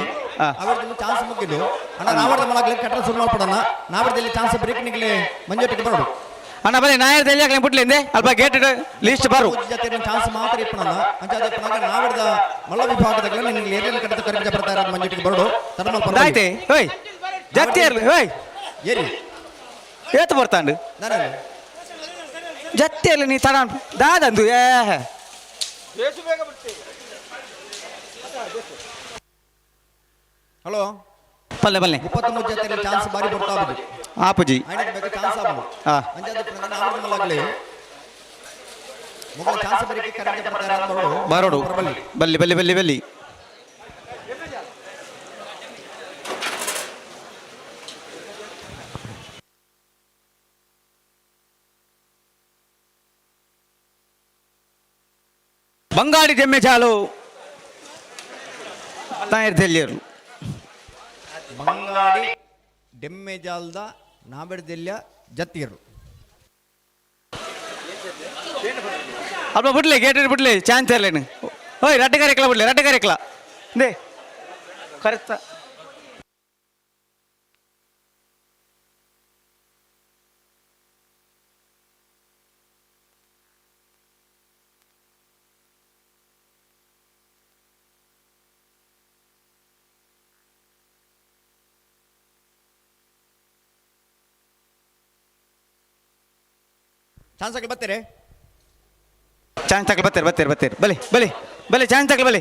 [SPEAKER 15] ಅವರದ್ದು ಚಾನ್ಸ್ ಮುಗಿದು ಅಣ್ಣ ನಾವರ್ದ ಮಾಡಕ್ಕೆ ಕಟ್ಟಡ ಶುರು ಮಾಡ್ಬಿಡೋಣ ನಾವರ್ದಲ್ಲಿ ಚಾನ್ಸ್ ಬ್ರೇಕ್ ನಿಗ್ಲಿ ಮಂಜೋಟಿಗೆ ಬರೋಡು
[SPEAKER 2] ಅಣ್ಣ ಬನ್ನಿ ನಾಯರ್ದಲ್ಲಿ ಆಗ್ಲಿ ಬಿಡ್ಲಿಂದೆ ಅಲ್ಪ ಗೇಟ್ ಲಿಸ್ಟ್ ಬರು
[SPEAKER 15] ಜೊತೆ ಚಾನ್ಸ್ ಮಾತ್ರ ಇಪ್ಪಣ ಅಂಚಾದ ಪುನಃ ನಾವರ್ದ ಮಲ್ಲ ವಿಭಾಗದಾಗ ನಿಮಗೆ ಏರಿಯಲ್ಲಿ ಕಟ್ಟದ ಕರೆಜೆ ಬರ್ತಾರೆ ಅದು ಮಂಜೋಟಿಗೆ ಬರೋಡು ತಡಮ
[SPEAKER 2] ಆಯ್ತೆ ಓಯ್ ಜತ್ತಿ ಇರ್ಲಿ ಓಯ್
[SPEAKER 15] ಏರಿ
[SPEAKER 2] ಏತು ಬರ್ತಾಂಡು ಜತ್ತಿಯಲ್ಲಿ ನೀ ತಡ ದಾದಂದು ಏ
[SPEAKER 15] ಹಲೋ
[SPEAKER 2] ಪಲ್ಲೆ ಬಲ್ಲೆ
[SPEAKER 15] 33 ಜೊತೆ ಚಾನ್ಸ್ ಬಾರಿ ಬರ್ತಾ ಇದೆ
[SPEAKER 2] ಆಪುಜಿ
[SPEAKER 15] ಐನಕ್ಕೆ ಬೇಕು ಚಾನ್ಸ್ ಆಗಬಹುದು ಅಂಜಾದ ಪ್ರಕಾರ ನಾವರ್ದ ಮಲ್ಲಗಲಿ ಮೊದಲ ಚಾನ್ಸ್ ಬರೀಕೆ ಕರೆಜೆ ಬರ್ತಾರೆ
[SPEAKER 2] ಬರೋಡು ಬಲ್ಲಿ ಬಲ್ಲಿ ಬಲ್ಲಿ ಬಲ್ಲಿ ಬಂಗಾಡಿ ಜಮ್ಮೆ ಚಾಲು ತಾಯಿರ್ದೆಲ್ಲಿಯರು
[SPEAKER 15] ಬಂಗಾಡಿ ಡೆಮ್ಮೆಜಾಲ್ದ ನಾಬೆಡ್ದೆಲ್ಯ ಜತ್ತಿರು
[SPEAKER 2] ಅಪ್ಪ ಬಿಡ್ಲಿ ಗೇಟ್ ಬಿಡ್ಲಿ ಚಾನ್ಸ್ ಇರ್ಲೇನು ಓಯ್ ರಟ್ಟಗಾರಿಕ್ಲ ಬಿಡ್ಲಿ ರಟ್ಟಗಾರಿಕ್ಲ ದೇ ಕರೆಕ್ತ
[SPEAKER 15] ಚಾನ್ಸ್ ಹಾಕಿ ಬರ್ತೀರಿ
[SPEAKER 2] ಚಾನ್ಸ್ ತಗೊಳ್ಳಿ ಬರ್ತೀರಿ ಬಲಿ ಬಲಿ ಬಲಿ ಚಾನ್ಸ್ ತಗೊಳ್ಳಿ ಬಲಿ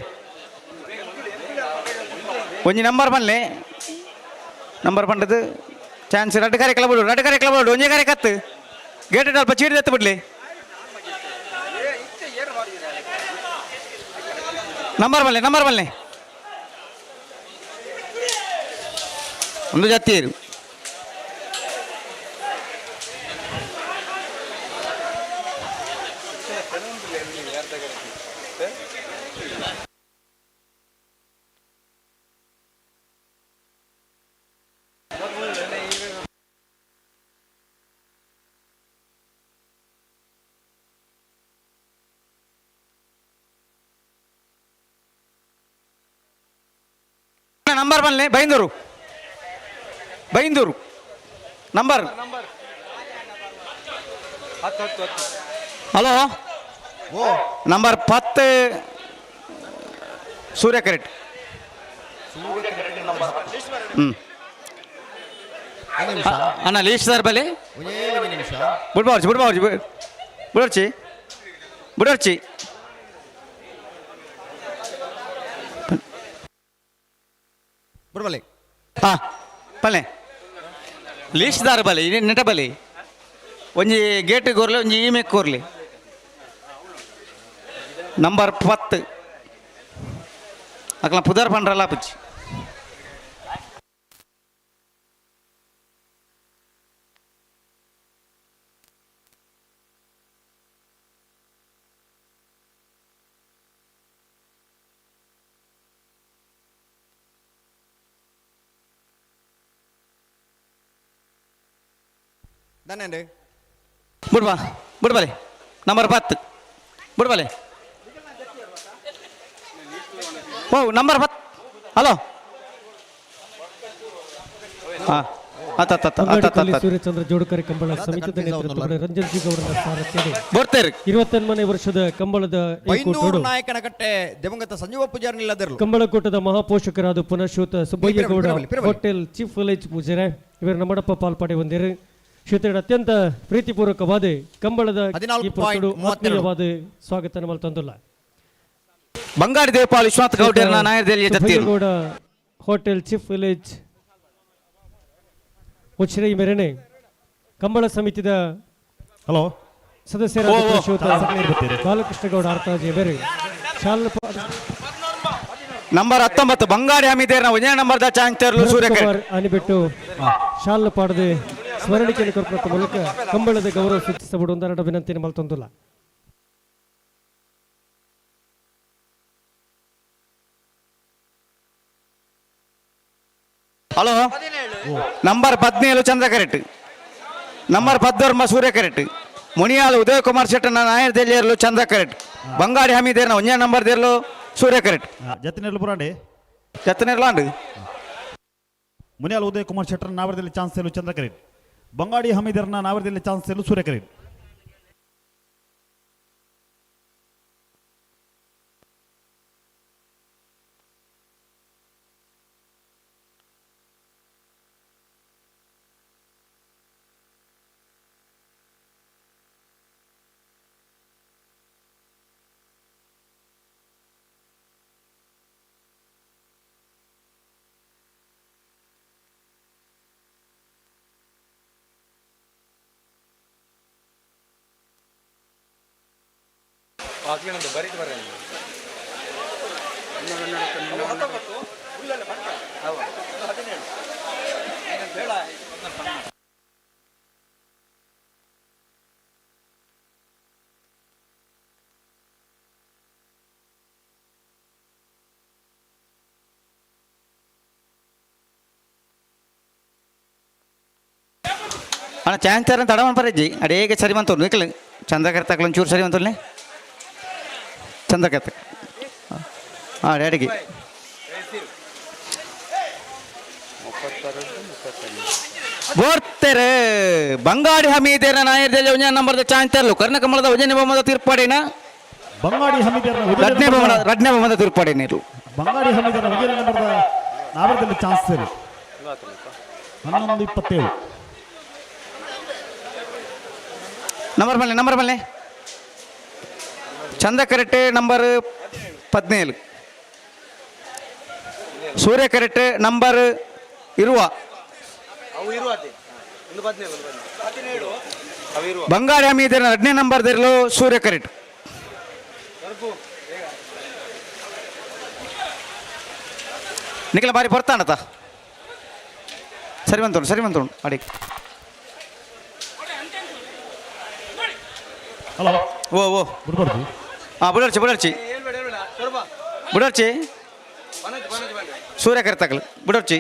[SPEAKER 2] ಒಂಜಿ ನಂಬರ್ ಬನ್ನಿ ನಂಬರ್ ಬಂದದ್ದು ಚಾನ್ಸ್ ರಡ್ಡು ಕಾರ್ಯಕ್ರಮ ಬಿಡು ಒಂಜಿ ಕಾರ್ಯಕತ್ತು ಗೇಟ್ ಅಲ್ಪ ಚೀಟಿ ಎತ್ತು ಬಿಡ್ಲಿ ನಂಬರ್ ಬನ್ನಿ ಒಂದು ಜತ್ತೀರು ನಂಬರ್ ಬನ್ನಿ ಬೈಂದೂರು ನಂಬರ್ ಹಲೋ ನಂಬರ್ 10 ಸೂರ್ಯ ಕರೆಕ್ಟ್ ಅಣ್ಣ ಲೀಸ್ಟ್ ಸರ್ ಬಲ್ಲಿ ಬಿಡ್ಬಾರ್ಚಿ
[SPEAKER 15] ಬರಬಲ್ಲಿ
[SPEAKER 2] ಹಾಂ ಪಲ್ಲೆ ಲೀಸ್ಟ್ ದಾರ ಬಲಿ ನೆಟ ಬಲಿ ಒಂಜಿ ಗೇಟ್ ಕೋರ್ಲಿ ಒಂಜಿ ಇಮೇಕ್ ಕೋರ್ಲಿ ನಂಬರ್ 10 ಅಕ್ಲ ಪುದರ್ ಪಂಡ್ರಲ್ಲ ಪುಚ್ಚಿ
[SPEAKER 15] ದಾನೇಂದು
[SPEAKER 2] ಬಿಡ್ಬಲೆ ನಂಬರ್ 10 ಬಿಡ್ಬಲೆ ಓ ನಂಬರ್ 10 ಹಲೋ ಹಾಂ
[SPEAKER 4] ಸೂರ್ಯಚಂದ್ರ ಜೋಡುಕರೆ ಕಂಬಳ ಸಮಿತಿಯ ನೇತೃತ್ವದ ರಂಜನ್ ಜಿ ಗೌಡರ ಸಾರಥ್ಯದಲ್ಲಿ
[SPEAKER 2] ಬರ್ತಾರೆ
[SPEAKER 4] 21ನೇ ವರ್ಷದ ಕಂಬಳದ
[SPEAKER 15] ಬೈಂದೂರು ನಾಯಕನಕಟ್ಟೆ ದಿವಂಗತ Sanjeeva Poojary ನಿಲ್ಲದಿರಲು
[SPEAKER 4] ಕಂಬಳಕೂಟದ ಮಹಾಪೋಷಕರಾದ ಪುನಃಶ್ಯೂತ ಸುಬ್ಬಯ್ಯಗೌಡ hotel chief village ಪೂಜಾರೆ ಇವರ ನಮ್ಮಡಪ್ಪ ಪಾಲ್ಪಾಡೆ ಹೊಂದಿರು ಶ್ರೀತೇಡ ಅತ್ಯಂತ ಪ್ರೀತಿಪೂರ್ವಕವಾದ ಕಂಬಳದ ಆತ್ಮೀಯವಾದ ಸ್ವಾಗತ ನಮ್ಮಲ್ಲಿ ತಂದುಲ್ಲ
[SPEAKER 2] Bangadi ದೇವಪಾಲ್ Vishwanath ಗೌಡರನ್ನ ನಾಯಕದಲ್ಲಿ
[SPEAKER 4] ಸುಬ್ಬಯ್ಯಗೌಡ hotel chief village ಉಚ್ಚಿರೈ ಮೇರೆನೆ Kambala ಸಮಿತಿದ
[SPEAKER 16] ಹಲೋ
[SPEAKER 4] ಸದಸ್ಯರಾದ ಬಾಲಕೃಷ್ಣಗೌಡ ಆರ್ತಾಜಿ ಬೇರೆ
[SPEAKER 2] ನಂಬರ್ 19 ಬಂಗಾಡಿ ಹಮೀದೇರ್ನ ಒಂದೇ ನಂಬರ್ ದ ಚಾಂಚರ್ಲು ಸೂರ್ಯಕರ್
[SPEAKER 4] ಅನಿಬಿಟ್ಟು ಶಾಲ್ ಪಾಡದೆ ಸ್ಮರಣಿಕೆಯನ್ನು ಕೊರಪದ ಮೂಲಕ ಕಂಬಳದ ಗೌರವ ಸೂಚಿಸಬಹುದು ಒಂದೆರಡು ವಿನಂತಿಯನ್ನು ಮಲ್ತೊಂದಿಲ್ಲ
[SPEAKER 2] ಹಲೋ ನಂಬರ್ 17 ಚಂದ್ರ ಕರೆಟ್ ನಂಬರ್ 14 ಸೂರ್ಯ ಕರೆಟ್ ಮುನಿಯಾಲ್ ಉದಯ ಕುಮಾರ್ ಶೆಟ್ಟನ ನಾಯರ್ದೆಲ್ಲಿಯರ್ಲು ಚಂದ್ರ ಕರೆಟ್ ಬಂಗಾಡಿ ಹಮೀದೇರ್ನ ಒಂದೇ ನಂಬರ್ ದೇರ್ಲು ಸೂರ್ಯ ಕರೆಟ್
[SPEAKER 16] ಜತ್ತಿನೆರ್ಲು ಪುರಾಂಡೆ
[SPEAKER 2] ಜತ್ತನೆರ್ಲಾಂಡ್
[SPEAKER 16] ಮುನಿಯಾಲ್ ಉದಯ ಕುಮಾರ್ ಶೆಟ್ಟರ್ ನಾವರದಲ್ಲಿ ಚಾನ್ಸ್ ಸೇಲು ಚಂದ್ರ ಕರೆಟ್ ಬಂಗಾಡಿ ಹಮೀದರ್ನ ನಾವರದಲ್ಲಿ ಚಾನ್ಸ್ ಸೇಲು ಸೂರ್ಯ ಕರೆಟ್
[SPEAKER 5] ಬರೀತು ಬರ
[SPEAKER 2] ಚಾನ್ಸರ್ ಅಂತ ಅಡವನ್ ಪರಜ್ಜಿ ಅಡೇಗೆ ಸರಿ ಬಂತು ನಿಕ್ಲು ಚಂದ ಕರ್ತಕ್ಲ ಒಂಚೂರು ಸರಿ ಬಂತಲ್ಲೇ ಚಂದ ಕರ್ತ ಹಾಂ ಡ್ಯಾಡಿಗೆ ಬೋರ್ತೆರೆ ಬಂಗಾಡಿ ಹಮೀದೇರ ನಾಯರ್ದಲ್ಲಿ ಒಂಜ ನಂಬರ್ದ ಚಾನ್ಸರ್ಲು ಕರ್ಣಕಮಲದ ವಜನೆ ಬೊಮ್ಮದ ತೀರ್ಪಾಡೇನ
[SPEAKER 16] ಬಂಗಾಡಿ ಹಮೀದರ್ನ
[SPEAKER 2] ರಡ್ನೆ ಬೊಮ್ಮದ ತೀರ್ಪಾಡೇನ ಇದು
[SPEAKER 16] ಬಂಗಾಡಿ ಹಮೀದರ್ನ ಉದಯ ನಂಬರ್ದ ನಾವರದಲ್ಲಿ ಚಾನ್ಸ್ ಸೇರಿ 11:27
[SPEAKER 2] ನಂಬರ್ ಬಲ್ಲೆ ಚಂದ ಕರೆಕ್ಟ್ ನಂಬರ್ 17 ಸೂರ್ಯ ಕರೆಕ್ಟ್ ನಂಬರ್ ಇರುವ ಬಂಗಾಳಿ ಹಮೀದರ 2ನೇ ನಂಬರ್ ದಿರಲು ಸೂರ್ಯ ಕರೆಕ್ಟ್ ನಿಖಿಲ ಬಾರಿ ಬರ್ತಾನತ ಸರಿ ಬಂತು ಅಡಿ
[SPEAKER 16] ಹಲೋ
[SPEAKER 2] ಓ
[SPEAKER 16] ಬಿಡ್ಬಾರ್ದು
[SPEAKER 2] ಹಾಂ ಬುಡರ್ಚಿ ಸೂರ್ಯ ಕರೆಕ್ಟಾಗಲು ಬುಡರ್ಚಿ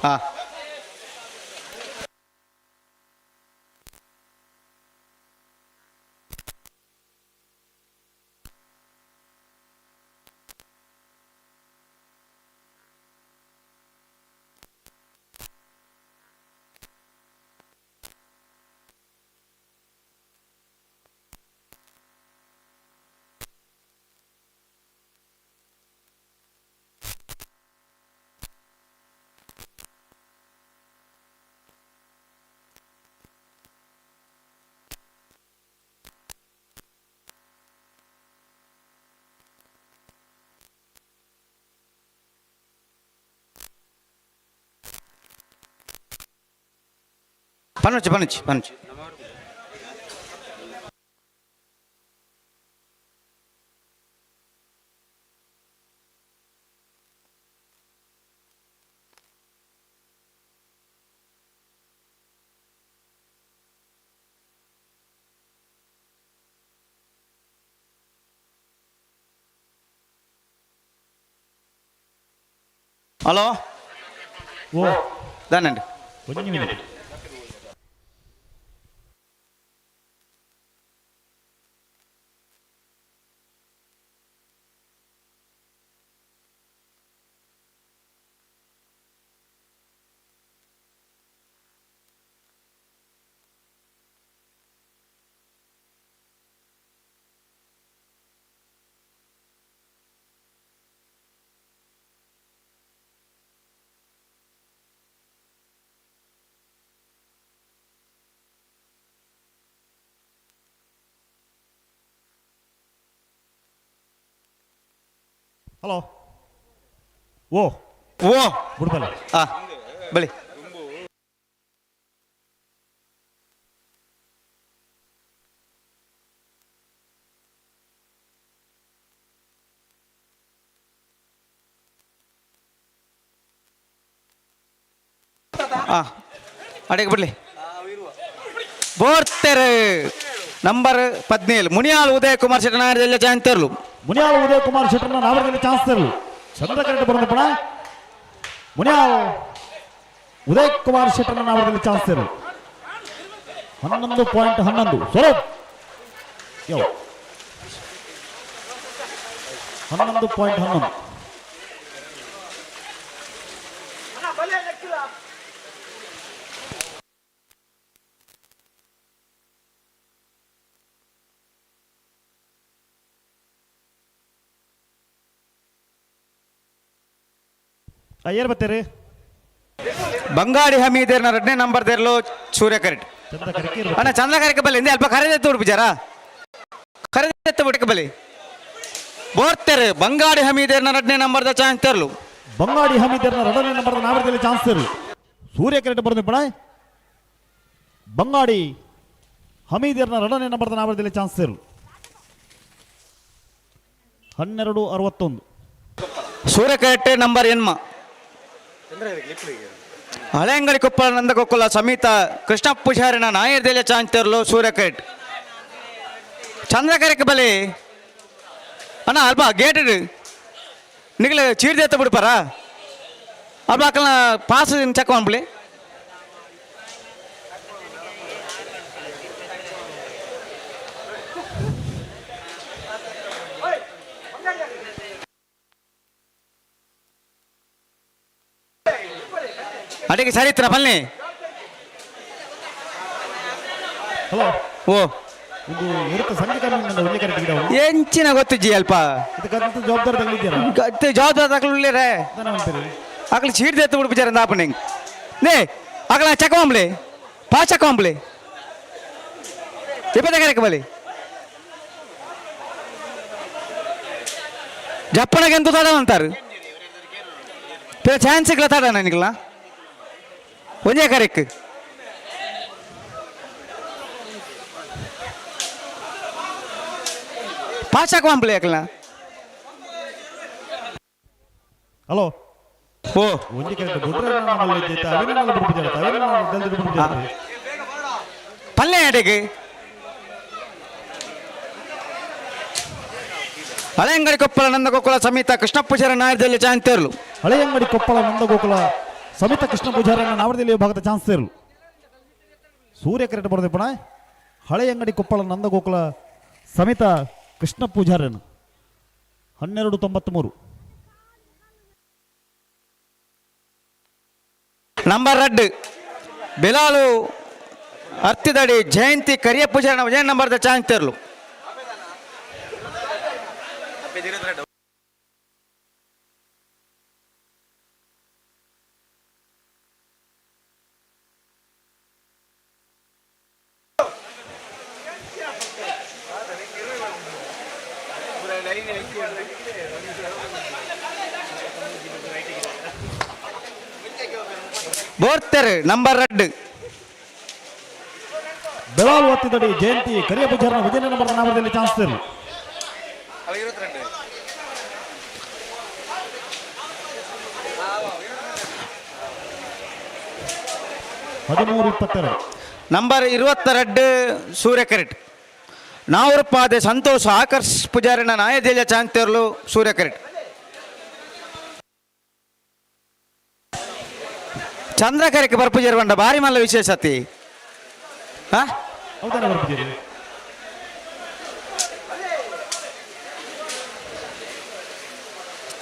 [SPEAKER 2] ಹಾಂ పనొచ్చు హలో
[SPEAKER 16] ఓ
[SPEAKER 2] దానండి
[SPEAKER 16] కొంచెం మినిట్ ಹಲೋ ಓ ಬಿಡ್ಬಲ್ಲ
[SPEAKER 2] ಹಾಂ ಬಳಿ ಹಾಂ ಅಡಿಗೆ ಬಿಡಲಿ ಬೋರ್ತೆರೆ ನಂಬರ್ 17 ಮುನಿಯಾಲ್ ಉದಯ್ ಕುಮಾರ್ ಶೆಟ್ಟಿ ನಾಯರ್ದಲ್ಲಿ ಚಾನ್ಸ್ ತರಲು
[SPEAKER 16] ಮುನಿಯಾಲ್ ಉದಯ್ ಕುಮಾರ್ ಶೆಟ್ಟರ್ನ ನಾವರದಲ್ಲಿ ಚಾನ್ಸ್ ತರಲು ಚಂದ್ರ ಕರೆಕ್ಟ್ ಬರೋದಪ್ಪಣ ಮುನಿಯಾಲ್ ಉದಯ್ ಕುಮಾರ್ ಶೆಟ್ಟರ್ನ ನಾವರದಲ್ಲಿ ಚಾನ್ಸ್ ತರಲು 11.11 ಸ್ವರೂಪ್ ಯೋ 11.11 ಏರ್ ಬರ್ತೀರಿ
[SPEAKER 2] ಬಂಗಾಡಿ ಹಮೀದೇರ್ನ 2ನೇ ನಂಬರ್ ದೇರ್ಲು ಸೂರ್ಯ ಕರೆಕ್ಟ್ ಅಣ್ಣ ಚಂದ ಕರೆಕ್ಟ್ ಬಲ್ಲಿ ಹಿಂದೆ ಅಲ್ಪ ಖರೀದೆತ್ತು ಬಿಡ್ಬಿಜಾರ ಖರೀದೆತ್ತು ಬಿಟ್ಟಕ್ಕೆ ಬಲ್ಲಿ ಬೋರ್ತೆರೆ ಬಂಗಾಡಿ ಹಮೀದೇರ್ನ 2ನೇ ನಂಬರ್ದ ಚಾನ್ಸ್ ತರಲು
[SPEAKER 16] ಬಂಗಾಡಿ ಹಮೀದೇರ್ನ 2ನೇ ನಂಬರ್ದ ನಾವರದಲ್ಲಿ ಚಾನ್ಸ್ ತರಲು ಸೂರ್ಯ ಕರೆಕ್ಟ್ ಬರೋದು ಪಡ ಬಂಗಾಡಿ ಹಮೀದೇರ್ನ 2ನೇ ನಂಬರ್ದ ನಾವರದಲ್ಲಿ ಚಾನ್ಸ್ ತರಲು 12.61
[SPEAKER 2] ಸೂರ್ಯ ಕರೆಕ್ಟ್ ನಂಬರ್ ಎನ್ಮ ಹಳೆ ಅಂಗಡಿ ಕೊಪ್ಪಳ ನಂದಗೊಕ್ಕಲ ಸಮೇತ ಕೃಷ್ಣ ಪೂಜಾರಿನ ನಾಯರ್ದೆಲೆ ಚಾನ್ಸ್ ತರಲು ಸೂರ್ಯ ಕರೆಕ್ಟ್ ಚಂದ್ರ ಕರೆಕ್ಟ್ ಬಲಿ ಅಣ್ಣ ಅಲ್ಪ ಗೇಟ್ ನಿಗಲ ಚೀರ್ದೆ ಎತ್ತ ಬಿಡ್ಪಾರ ಅಲ್ಪ ಅಕ್ಕನ ಪಾಸ್ ಚೆಕ್ ಮಾಡ್ಬಿಡಿ ಅಡಿಗೆ ಸರಿತ್ರ ಬನ್ನಿ.
[SPEAKER 16] ಹಲೋ
[SPEAKER 2] ಓ
[SPEAKER 16] ಇದು ಇರುತ್ತೆ ಸಂಜೆ ಕರ್ಮಿಂದ ಒಳ್ಳೆ ಕರೆಕ್ಟ್ ಗಿಡ
[SPEAKER 2] ಎಂಚಿನ ಗೊತ್ತಿಜ್ಜಿ ಅಲ್ಪ
[SPEAKER 16] ಇದಕ್ಕಂತ ಜವಾಬ್ದಾರಿ ತಗೊಂಡಿದ್ದೀರಾ
[SPEAKER 2] ಜವಾಬ್ದಾರಿ ತಗೊಳ್ಳಿರೇ ಅಕ್ಳು ಚೀಟ್ ಎತ್ತು ಬಿಡ್ಬಿಚಾರ ದಾಪಣೆ ನೇ ಅಕ್ಳ ಚಕವಂಬ್ಲೆ ಪಾ ಚಕವಂಬ್ಲೆ ಇಪ್ಪತ್ತ ಕರೆಕ್ ಬಲಿ ಜಪ್ಪಣಗೆ ಎಂತ ತಡ ಅಂತಾರೆ ಚಾನ್ಸ್ ಸಿಗ್ಲ ತಡ ನನಗಿಲ್ಲ ಒಂದೇ ಕರೆಕ್ ಪಾಚಕವಂಬ್ಲೆ ಅಕ್ಲ
[SPEAKER 16] ಹಲೋ
[SPEAKER 2] ಓ
[SPEAKER 16] ಒಂಜಿ ಕರೆಕ್ಟ್ ಗುಡ್ರೆ ನಮ್ಮಲ್ಲಿ ಇದ್ದಿತ್ತು ಅವೇನೆಲ್ಲ ಬಿಡ್ಬಿದ್ದಾರೆ ಅವೇನೆಲ್ಲ ಜಲ್ದಿ ಬಿಡ್ಬಿದ್ದಾರೆ
[SPEAKER 2] ಪಲ್ಲೆ ಅಡೆಗೆ ಹಳೆಯಂಗಡಿ ಕೊಪ್ಪಳ ನಂದಗೋಕುಲ ಸಮೇತ ಕೃಷ್ಣ ಪೂಜಾರ ನಾಯಕದಲ್ಲಿ ಚಾಂತೇರ್ಲು
[SPEAKER 16] ಹಳೆಯಂಗಡಿ ಕೊಪ್ಪಳ ನಂದಗೋಕುಲ ಸಮೇತ ಕೃಷ್ಣ ಪೂಜಾರನ ನಾವರದಲ್ಲಿ ಭಾಗದ ಚಾನ್ಸ್ ಇರಲು ಸೂರ್ಯ ಕರೆಕ್ಟ್ ಬರೋದೆ ಪಣ ಹಳೆಯಂಗಡಿ ಕೊಪ್ಪಳ ನಂದಗೋಕುಲ ಸಮೇತ ಕೃಷ್ಣ ಪೂಜಾರನ 1293
[SPEAKER 2] ನಂಬರ್ 2 ಬಿಲಾಲು ಅರ್ತಿದಡಿ ಜಯಂತಿ ಕರಿಯ ಪೂಜಾರನ ವಿಜಯ ನಂಬರ್ದ ಚಾಂತೇರ್ಲು ಬೋರ್ತರ್ ನಂಬರ್ 2
[SPEAKER 16] ಬೆಳಾಲು ಒತ್ತಿದಡಿ ಜಯಂತಿ ಕರಿಯ ಪೂಜಾರನ ವಿಜಯ ನಂಬರ್ದ ನಾವರದಲ್ಲಿ ಚಾನ್ಸ್ ಇರಲು
[SPEAKER 2] ನಂಬರ್ 22 ಸೂರ್ಯ ಕರೆಕ್ಟ್ ನಾವೂರು ಪಾದೆ ಸಂತೋಷ ಆಕರ್ಷ್ ಪೂಜಾರಿನ ನಾಯದೇಲ ಚಾಂತೇರ್ಲು ಸೂರ್ಯ ಕರೆಕ್ಟ್ ಚಂದ್ರ ಕರೆಕ್ಕೆ ಬರ್ಪೂಜಾರಿ ಬಂಡ ಭಾರಿ ಮಲ್ಲ ವಿಶೇಷತೆ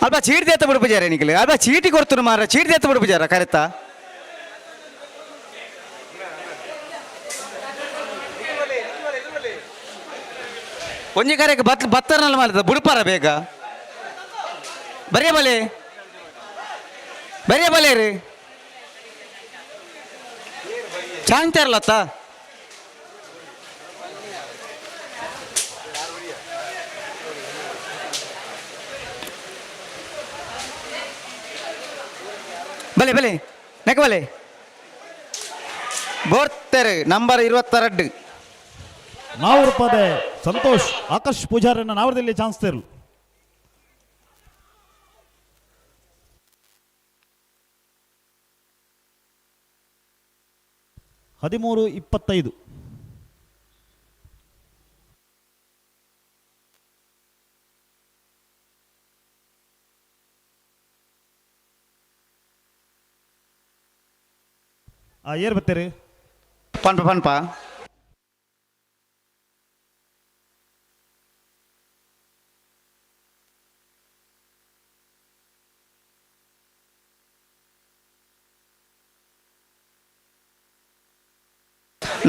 [SPEAKER 2] ಅಲ್ಪ ಚೀಟಿ ಎತ್ತ ಬಿಡ್ಪೂಜಾರಿ ನಿಖಿಲ್ ಅಲ್ಪ ಚೀಟಿ ಕೊಡ್ತು ಮಾರ ಚೀಟಿ ಎತ್ತ ಬಿಡ್ಪೂಜಾರ ಕರೆತಾ ಒಂಜಿ ಕರೆಗೆ ಬತ್ತರ್ನಲ್ಲಿ ಮಾಡಿದ ಬುಡ್ಪಾರ ಬೇಗ ಬರಿಯ ಬಲೆ ರೀ ಚಾಂತಾರಲತ್ತ ಬಲೆ ನೆಕ ಬಲೆ ಬೋರ್ತರ್ ನಂಬರ್ 22
[SPEAKER 16] ನಾವೂರು ಪಾದೆ ಸಂತೋಷ್ ಆಕರ್ಷ್ ಪೂಜಾರನ ನಾವರದಲ್ಲಿ ಚಾನ್ಸ್ ಇರಲು ಹದಿಮೂರು 25 ಏರ್ ಬತ್ತೇರಿ
[SPEAKER 2] ಪನ್ಪ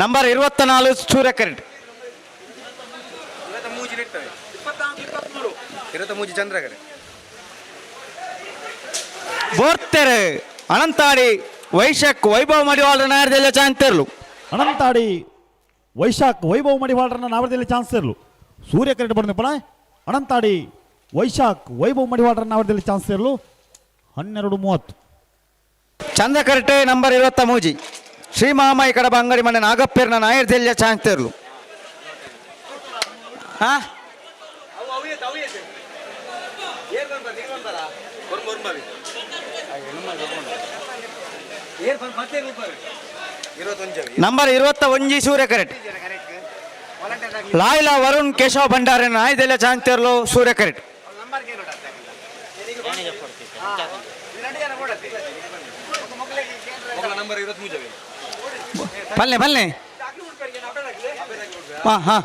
[SPEAKER 2] ನಂಬರ್ 24 ಸೂರ್ಯ ಕರೆಕ್ಟ್ 23 ಚಂದ್ರ ಕರೆಕ್ಟ್ ಬೋರ್ತರ್ ಅನಂತಾಡಿ ವೈಶಾಖ್ ವೈಭವ್ ಮಡಿವಾಳರ ನಾಯಕದಲ್ಲಿ ಚಾನ್ಸ್ ಇರಲು
[SPEAKER 16] ಅನಂತಾಡಿ ವೈಶಾಖ್ ವೈಭವ್ ಮಡಿವಾಳರನ್ನ ನಾವರದಲ್ಲಿ ಚಾನ್ಸ್ ಇರಲು ಸೂರ್ಯ ಕರೆಕ್ಟ್ ಬಂದ ಪಣ ಅನಂತಾಡಿ ವೈಶಾಖ್ ವೈಭವ್ ಮಡಿವಾಳರನ್ನ ನಾವರದಲ್ಲಿ ಚಾನ್ಸ್ ಇರಲು 12:30
[SPEAKER 2] ಚಂದ್ರ ಕರೆಕ್ಟ್ ನಂಬರ್ 23 ಶ್ರೀ ಮಹಾಮಾಯಿ ಕಡಬ ಅಂಗಡಿ ಮನೆ ನಾಗಪ್ಪೇರ್ನ ನಾಯರ್ದೆಲ್ಲ ಚಾನ್ಸ್ ಇರಲು ನಂಬರ್ 21 ಸೂರ್ಯ ಕರೆಕ್ಟ್ ಲಾಯ್ಲಾ ವರುಣ್ ಕೇಶವ ಭಂಡಾರಿ ನಾಯದೆಲ್ಲ ಚಾನ್ಸ್ ಇರಲು ಸೂರ್ಯ ಕರೆಕ್ಟ್ ಬಲ್ಲೆ ಹಾಂ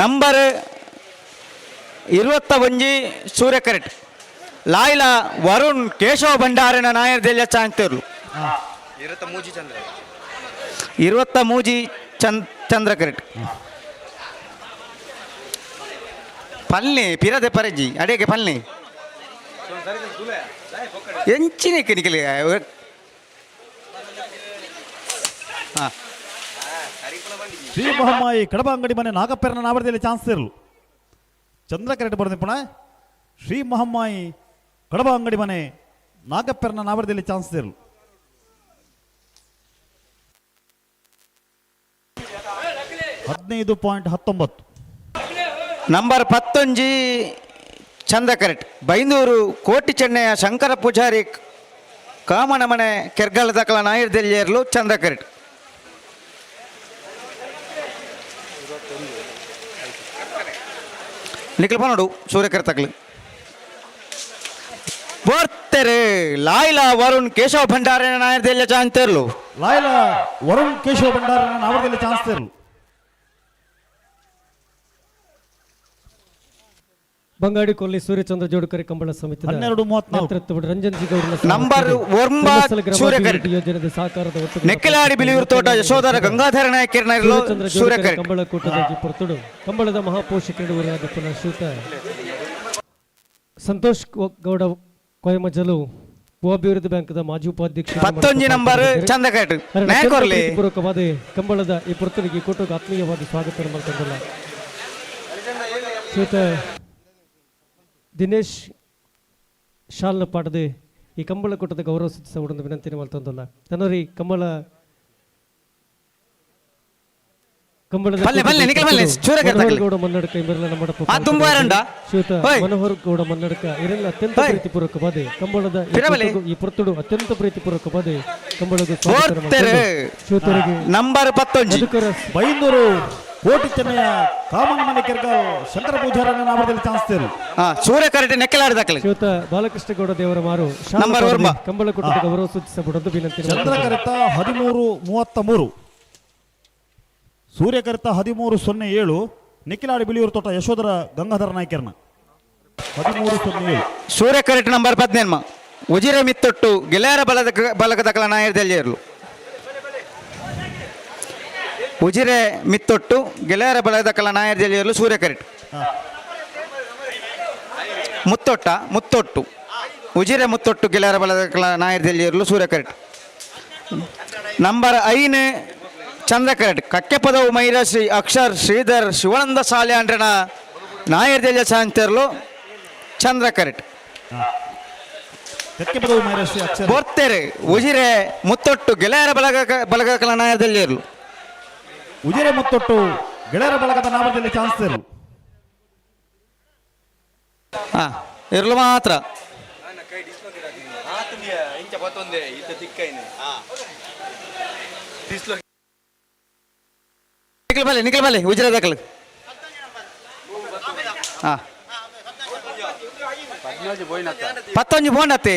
[SPEAKER 2] ನಂಬರ್ 21 ಸೂರ್ಯ ಕರೆಕ್ಟ್ ಲಾಯ್ಲಾ ವರುಣ್ ಕೇಶವ ಭಂಡಾರಿನ ನಾಯರ್ದೆಲ್ಲ ಚಾನ್ಸ್ ಇರಲು ಇರುವತ್ತ ಮೂಜಿ ಚಂದ್ರ ಕರೆಕ್ಟ್. ಪಲ್ನಿ ಪಿರದೆ ಪರಜಿ ಅಡಿಗೆ ಪಲ್ನಿ ಎಂಚಿನ ನಿಖಿಲಿ
[SPEAKER 16] ಶ್ರೀ ಮಹಮ್ಮಾಯಿ ಕಡಬ ಅಂಗಡಿ ಮನೆ ನಾಗಪ್ಪೆರನ ನಾವರದಲ್ಲಿ ಚಾನ್ಸ್ ಇರಲು ಚಂದ್ರ ಕರೆಕ್ಟ್ ಬರೋದು ಪುಣ. ಶ್ರೀ ಮಹಮ್ಮಾಯಿ ಕಡಬ ಅಂಗಡಿ ಮನೆ ನಾಗಪ್ಪೆರನ ನಾವರದಲ್ಲಿ ಚಾನ್ಸ್ ಇರಲು. $15.19
[SPEAKER 2] ನಂಬರ್ 11 ಚಂದ್ರ ಕರೆಕ್ಟ್. ಬೈಂದೂರು ಕೋಟಿ ಚೆನ್ನಯ ಶಂಕರ ಪೂಜಾರಿ ಕಾಮನ ಮನೆ ಕೆರ್ಗಲ ದಕಲ ನಾಯರ್ದಲ್ಲಿ ಏರ್ಲು ಚಂದ್ರ ಕರೆಕ್ಟ್. ನಿಖಿಲ್ ನೋಡು ಸೂರ್ಯಕರ್ ತಕ್ಲು ಬೋರ್ತೆರೆ ಲಾಯ್ಲಾ ವರುಣ್ ಕೇಶವ ಭಂಡಾರ ನಾಯರ್ದಲ್ಲಿ ಚಾನ್ಸ್ ಇರ್ಲು.
[SPEAKER 16] ಲಾಯ್ಲಾ ವರುಣ್ ಕೇಶವ ಭಂಡಾರ ನಾವರದಲ್ಲಿ ಚಾನ್ಸ್ ಇರಲು.
[SPEAKER 4] ಬಂಗಾಡಿ ಕೊಲ್ಲಿ ಸೂರ್ಯಚಂದ್ರ ಜೋಡುಕರೆ ಕಂಬಳ ಸಮಿತಿ
[SPEAKER 16] 12:34
[SPEAKER 4] ರಂಜನ್ ಜಿಗೌಡನ
[SPEAKER 2] ನಂಬರ್ ಯೋಜನೆದ ಸಾಕಾರದ ನೆಕ್ಕಲಾಡಿ ಬಿಲಿಯೂರು ತೋಟ ಯಶೋಧರ ಗಂಗಾಧರ ನಾಯಕರನ ಸೂರ್ಯಕರೆ
[SPEAKER 4] ಕಂಬಳ ಕೂಟದ ಪುರ್ತುಡು ಕಂಬಳದ ಮಹಾಪೋಷಕರು ಪುನಃ ಶ್ರೀತ ಸಂತೋಷ್ ಗೌಡ ಕೊಯಮಜಲು ಭೂಅಭಿವೃದ್ಧಿ ಬ್ಯಾಂಕ್ದ ಮಾಜಿ ಉಪಾಧ್ಯಕ್ಷ
[SPEAKER 2] 11 ನಂಬರ್ ಚಂದಕಟ್ ನಾಯಕರ್ಲಿ
[SPEAKER 4] ಪೂರ್ವಕವಾದ ಕಂಬಳದ ಈ ಪುರ್ತುಡಿಗೆ ಕೂಟಕ್ಕೆ ಆತ್ಮೀಯವಾದ ಸ್ವಾಗತ ಮಾಡ್ಕೊಂಡಲ್ಲ ಶ್ರೀತ ದಿನೇಶ್ ಶಾಲ್ನ ಪಾಡದೆ ಈ ಕಂಬಳ ಕೂಟದ ಗೌರವ ಸೂಚಿಸ ಉಡನ್ನು ವಿನಂತಿ ಮಾಡ್ತಂದಲ್ಲ ತನ್ನೋರಿ ಕಂಬಳ ಗೌಡ ಮನ್ನಡಕ ಇವರೆಲ್ಲ ನಮ್ಮ ಶ್ರೀಯುತ ಮನೋಹರ್ ಗೌಡ ಮನ್ನಡಕ ಇವರೆಲ್ಲ ಅತ್ಯಂತ ಪ್ರೀತಿಪೂರ್ವಕವಾದ ಕಂಬಳದ ಈ ಪುರ್ತುಡು ಅತ್ಯಂತ ಪ್ರೀತಿಪೂರ್ವಕವಾದ ಕಂಬಳದ ಶ್ರೀಯುತರಿಗೆ
[SPEAKER 2] ನಂಬರ್ 11
[SPEAKER 16] ಬೈಂದೂರು ಕೋಟಿ ಚೆನ್ನಯ ಕಾಮನ ಮನೆ ಕೆರ್ಗಲ್ ಶಂಕರ ಪೂಜಾರನ ನಾಮದಲ್ಲಿ ಚಾನ್ಸ್ ಇರಲು.
[SPEAKER 2] ಸೂರ್ಯಕರಟೆ ನೆಕ್ಕಲಾಡಿ ದಾಖಲೆ
[SPEAKER 4] ಶ್ರೀಯುತ ಬಾಲಕೃಷ್ಣ ಗೌಡ ದೇವರ ಮಾರು ಕಂಬಳ ಕೂಟದ ಗೌರವ ಸೂಚಿಸಬಹುದು ವಿನಂತಿ.
[SPEAKER 16] ಚಂದ್ರಕರಿತ 13:33 ಸೂರ್ಯಕರಿತ 13:07 ನಿಖಿಲಾಡಿ ಬಿಳಿಯೂರು ತೋಟ ಯಶೋಧರ ಗಂಗಾಧರ ನಾಯಕರ್ನ 13:07
[SPEAKER 2] ಸೂರ್ಯಕರಟೆ ನಂಬರ್ 15 ಉಜಿರೆ ಮಿತ್ತೊಟ್ಟು ಗೆಳೆಯರ ಬಲಗದ ಕಲ ನಾಯರ್ದಲ್ಲಿ ಇರಲು. ಉಜಿರೆ ಮಿತ್ತೊಟ್ಟು ಗೆಳೆಯರ ಬಲದ ಕಲ ನಾಯರ್ದಲ್ಲಿ ಇರಲು ಸೂರ್ಯಕರಟ್. ಮುತ್ತೊಟ್ಟು ಉಜಿರೆ ಮುತ್ತೊಟ್ಟು ಗೆಳೆಯರ ಬಲದ ಕಲ ನಾಯರ್ದಲ್ಲಿ ಇರಲು ಸೂರ್ಯಕರಟ್. ನಂಬರ್ 5 ಚಂದ್ರಕರಟ್ ಕಕ್ಕೆ ಪದವು ಮೈರ ಶ್ರೀ ಅಕ್ಷರ್ ಶ್ರೀಧರ್ ಶಿವಾನಂದ ಸಾಲೆ ಅಂಡ್ರನ ನಾಯರ್ದಲ್ಲಿ ಶಾಂತಿರಲು ಚಂದ್ರಕರಟ್. ಬೋರ್ತೆರೆ ಉಜಿರೆ ಮುತ್ತೊಟ್ಟು ಗೆಳೆಯರ ಬಲಗದ ಕಲ ನಾಯರ್ದಲ್ಲಿ ಇರಲು.
[SPEAKER 16] ಉಜಿರೆ ಮುತ್ತೊಟ್ಟು ಗೆಳೆಯರ ಬಳಗದ ನಾಮದಲ್ಲಿ ಚಾನ್ಸ್ ಇರಲು.
[SPEAKER 2] ಇರಲು ಮಾತ್ರ ನಿಖಿಲ್ ಬಲೆ ಉಜಿರೆ ದಾಖಲೆ 15 ಬೋನತ್ತೆ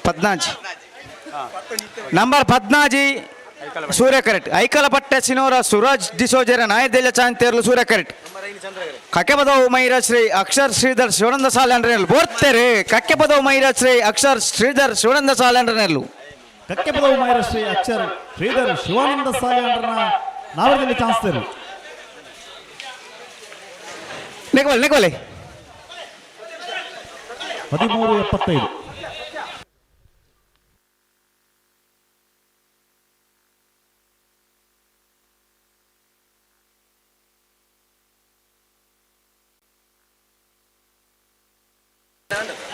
[SPEAKER 2] 14 ನಂಬರ್ 14 ಸೂರ್ಯಕರಟ್ ಐಕಲಪಟ್ಟೆ ಸಿನೋರ ಸುರಾಜ್ ಡಿಸೋಜರ ನಾಯದೆಲ್ಲ ಚಾಂತೇರ್ಲು ಸೂರ್ಯಕರಟ್ ಕಕ್ಕೆ ಪದವು ಮೈರ ಶ್ರೀ ಅಕ್ಷರ್ ಶ್ರೀಧರ್ ಶಿವಾನಂದ ಸಾಲೆಂಡ್ರನೆಲ್ಲು ಬೋರ್ತೆರೆ ಕಕ್ಕೆ ಪದವು ಮೈರ ಶ್ರೀ ಅಕ್ಷರ್ ಶ್ರೀಧರ್ ಶಿವಾನಂದ ಸಾಲೆಂಡ್ರನೆಲ್ಲು
[SPEAKER 16] ಕಕ್ಕೆ ಪದವು ಮೈರ ಶ್ರೀ ಅಕ್ಷರ್ ಶ್ರೀಧರ್ ಶಿವಾನಂದ ಸಾಲೆಂಡ್ರನ ನಾವದಲ್ಲಿ ಚಾನ್ಸ್ ಇರಲು.
[SPEAKER 2] ನೆಗವಲೆ
[SPEAKER 16] 13:75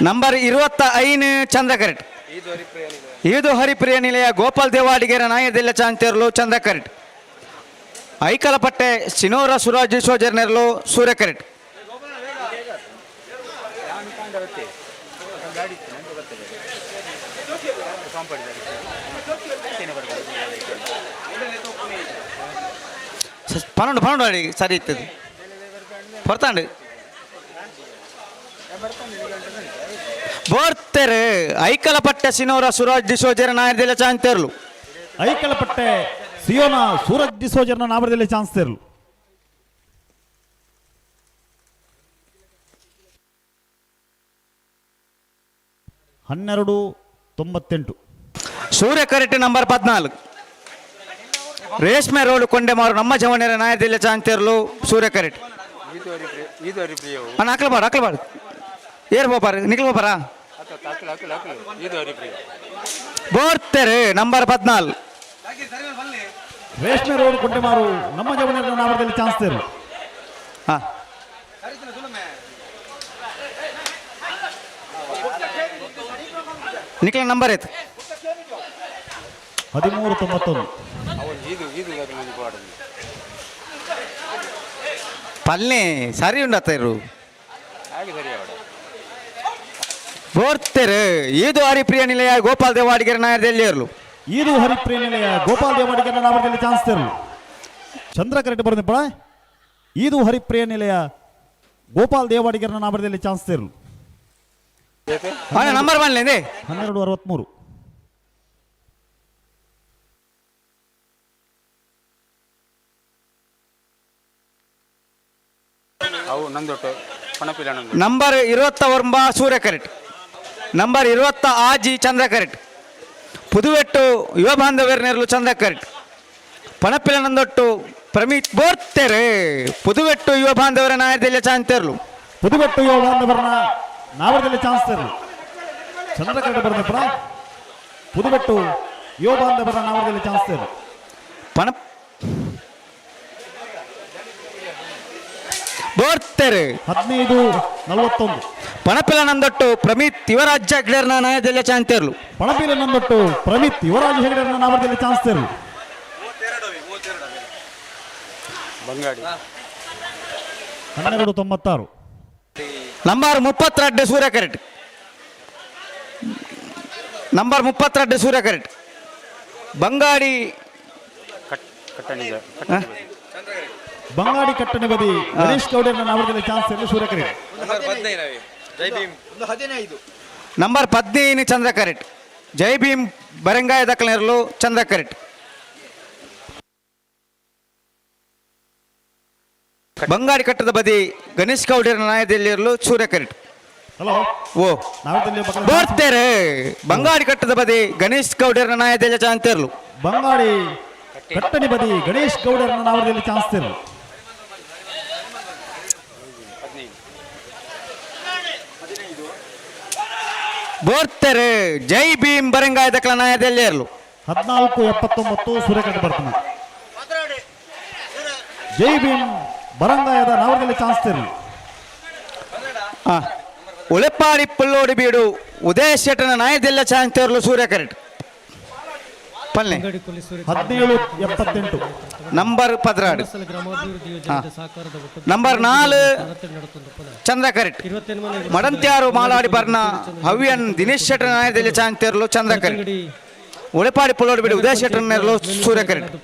[SPEAKER 2] ನಂಬರ್ 25 ಚಂದ್ರಕರಟ್ ಈದು ಹರಿಪ್ರಿಯ ನಿಲಯ ಗೋಪಾಲ್ ದೇವಾಡಿಗೆರ ನಾಯದೆಲ್ಲ ಚಾಂತಿರ್ಲು ಚಂದ್ರಕರಟ್ ಐಕಲಪಟ್ಟೆ ಸಿನೋರ ಸುರಾಜ್ ಸೋಜರ್ನೆರ್ಲು ಸೂರ್ಯಕರಟ್. ಪನ್ನೊಂದು ಅಡಿ ಸರಿ ಇರ್ತದೆ ಬರ್ತಾಂಡು ಬೋರ್ತೆರೆ ಐಕಲಪಟ್ಟೆ ಸಿನೋರ ಸುರಾಜ್ ಡಿಸೋಜರ ನಾಯರ್ದೆಲ್ಲ ಚಾಂತೇರ್ಲು
[SPEAKER 16] ಐಕಲಪಟ್ಟೆ ಸಿಯೋನ ಸೂರಜ್ ಡಿಸೋಜರ್ನ ನಾಮದಲ್ಲಿ ಚಾನ್ಸ್ ಇರಲು. 98.
[SPEAKER 2] ಸೂರ್ಯ ಕರೆಕ್ಟ್ ನಂಬರ್ 14. ರೇಷ್ಮೆ ರೋಡ್ ಕೊಂಡೆಮಾರು ನಮ್ಮ ಜವನೇರ ನಾಯದಿಲ್ಲ ಚಾಂತಿರ್ಲು ಸೂರ್ಯ ಕರೆಕ್ಟ್ ಅಕ್ಲಬಾರ್ದು ಏರ್ ಬೋಪಾರ ನಿಖಿಲ್ ಬೋಪಾರ ಬೋರ್ತೆರೆ ನಂಬರ್ 14.
[SPEAKER 16] ರೇಷ್ಮೆ ರೋಡ್ ಕೊಂಡೆಮಾರು ನಮ್ಮ ಜವನರ ನಾವರದಲ್ಲಿ ಚಾನ್ಸ್ ತೇರು.
[SPEAKER 2] ಹಾಂ ನಿಖಿಲ್ ನಂಬರ್ ಐತೆ
[SPEAKER 16] 1391.
[SPEAKER 2] ಪಲ್ಲೆ ಸರಿ ಉಂಡತ್ತ ಇರು ಬೋರ್ತೆರೆ ಇದು ಹರಿಪ್ರಿಯ ನಿಲಯ ಗೋಪಾಲ್ ದೇವಾಡಿಗರ ನಾಯದಲ್ಲಿ ಇರಲು
[SPEAKER 16] ಇದು ಹರಿಪ್ರಿಯ ನಿಲಯ ಗೋಪಾಲ್ ದೇವಾಡಿಗರ ನಾವರದಲ್ಲಿ ಚಾನ್ಸ್ ತೇರು. ಚಂದ್ರ ಕರೆಕ್ಟ್ ಬರ್ದಪ್ಪ. ಇದು ಹರಿಪ್ರಿಯ ನಿಲಯ ಗೋಪಾಲ್ ದೇವಾಡಿಗರ ನಾವರದಲ್ಲಿ ಚಾನ್ಸ್ ತೇರು.
[SPEAKER 2] ನಂಬರ್ ಬನ್ನಿ
[SPEAKER 16] 1263.
[SPEAKER 2] ನಂಬರ್ 29 ಸೂರ್ಯ ಕರೆಕ್ಟ್. ನಂಬರ್ 20 ಆಜಿ ಚಂದ್ರ ಕರೆಕ್ಟ್. ಪುದುವೆಟ್ಟು ಯುವ ಬಾಂಧವ್ಯರ್ನೆರಲು ಚಂದ್ರ ಕರೆಕ್ಟ್. ಪಣಪಿಲ ನಂದೊಟ್ಟು ಪ್ರಮೀತ್ ಬೋರ್ತೆರೆ ಪುದುವೆಟ್ಟು ಯುವ ಬಾಂಧವರ ನಾಯದಲ್ಲಿ ಚಾಂತಿರ್ಲು
[SPEAKER 16] ಪುದುವೆಟ್ಟು ಯುವ ಬಾಂಧವರನ ನಾವರದಲ್ಲಿ ಚಾನ್ಸ್ ತೇರು. ಚಂದ್ರ ಕರೆಕ್ಟ್ ಬರ್ದಪ್ಪ. ಪುದುವೆಟ್ಟು ಯುವ ಬಾಂಧವರ ನಾವರದಲ್ಲಿ ಚಾನ್ಸ್ ತೇರು.
[SPEAKER 2] ಪಣ ಬೋರ್ತೆರೆ
[SPEAKER 16] 1541.
[SPEAKER 2] ಪಣಪಿಲ ನಂದೊಟ್ಟು ಪ್ರಮೀತ್ ಯುವರಾಜ್ಯ ಗಿಡರ್ನ ನಾಯದಲ್ಲಿ ಚಾಂತಿರ್ಲು
[SPEAKER 16] ಪಣಪಿಲ ನಂದೊಟ್ಟು ಪ್ರಮಿತ್ ಯುವರಾಜ್ ಹೆಗಡೆರನ್ನ ನಾವರದಲ್ಲಿ ಚಾನ್ಸ್ ತೇರು. 1296.
[SPEAKER 2] ನಂಬರ್ 32 ಸೂರ್ಯ ಕರೆಕ್ಟ್. ನಂಬರ್ 32 ಸೂರ್ಯ ಕರೆಕ್ಟ್. ಬಂಗಾಡಿ
[SPEAKER 16] ಬಂಗಾಡಿ ಕಟ್ಟಣೆ ಬದಿ ಗಣೇಶ್ ಗೌಡರನ್ನ ನಾವರದಲ್ಲಿ ಚಾನ್ಸ್ ತೇರು ಸೂರ್ಯ ಕರೆಕ್ಟ್.
[SPEAKER 2] ನಂಬರ್ 15 ಚಂದ್ರ ಕರೆಕ್ಟ್. ಜೈ ಭೀಮ್ ಬರಂಗಾಯ ದಕ್ಕಲಿರಲು ಚಂದ್ರ ಕರೆಕ್ಟ್. ಬಂಗಾಡಿ ಕಟ್ಟದ ಬದಿ ಗಣೇಶ್ ಗೌಡರ ನಾಯದಲ್ಲಿ ಇರಲು ಸೂರ್ಯ ಕರೆಕ್ಟ್.
[SPEAKER 16] ಹಲೋ
[SPEAKER 2] ಓ ಬೋರ್ತೆರೆ ಬಂಗಾಡಿ ಕಟ್ಟದ ಬದಿ ಗಣೇಶ್ ಗೌಡರ ನಾಯದಲ್ಲಿ ಚಾನ್ಸ್ ಇರಲು
[SPEAKER 16] ಬಂಗಾಡಿ ಕಟ್ಟಣೆ ಬದಿ ಗಣೇಶ್ ಗೌಡರನ್ನ ನಾವರದಲ್ಲಿ ಚಾನ್ಸ್ ತೇರು.
[SPEAKER 2] ಬೋರ್ತೆರೆ ಜೈ ಭೀಮ್ ಬರಂಗಾಯ ದಕ್ಕಲ ನಾಯದಲ್ಲಿ ಇರಲು
[SPEAKER 16] 1479 ಸೂರ್ಯ ಕರೆಕ್ಟ್ ಬರ್ತಾನೆ. ಜೈ ಭೀಮ್ ಬರಂಗಾಯದ ನಾವರದಲ್ಲಿ ಚಾನ್ಸ್ ತೇರು.
[SPEAKER 2] ಉಳೆಪಾಡಿ ಪುಲ್ಲೋಡಿ ಬೀಡು ಉದಯ ಶೆಟ್ಟನ ನಾಯದೆಲ್ಲ ಚಾನ್ಸ್ ಇರಲು ಸೂರ್ಯ ಕರೆಕ್ಟ್. ಪಲ್ಲೆ
[SPEAKER 16] 1778.
[SPEAKER 2] ನಂಬರ್ 16 ನಂಬರ್ 4 ಚಂದ್ರ ಕರೆಕ್ಟ್. ಮಡಂತ್ಯಾರು ಮಾಲಾಡಿ ಬರ್ನ ಹವ್ಯನ್ ದಿನೇಶ್ ಶೆಟ್ಟನ ನಾಯದಲ್ಲಿ ಚಾನ್ಸ್ ಇರಲು ಚಂದ್ರ ಕರೆಕ್ಟ್. ಉಳೆಪಾಡಿ ಪುಲ್ಲೋಡಿ ಬೀಡು ಉದಯ ಶೆಟ್ಟನ ಇರಲು ಸೂರ್ಯ ಕರೆಕ್ಟ್.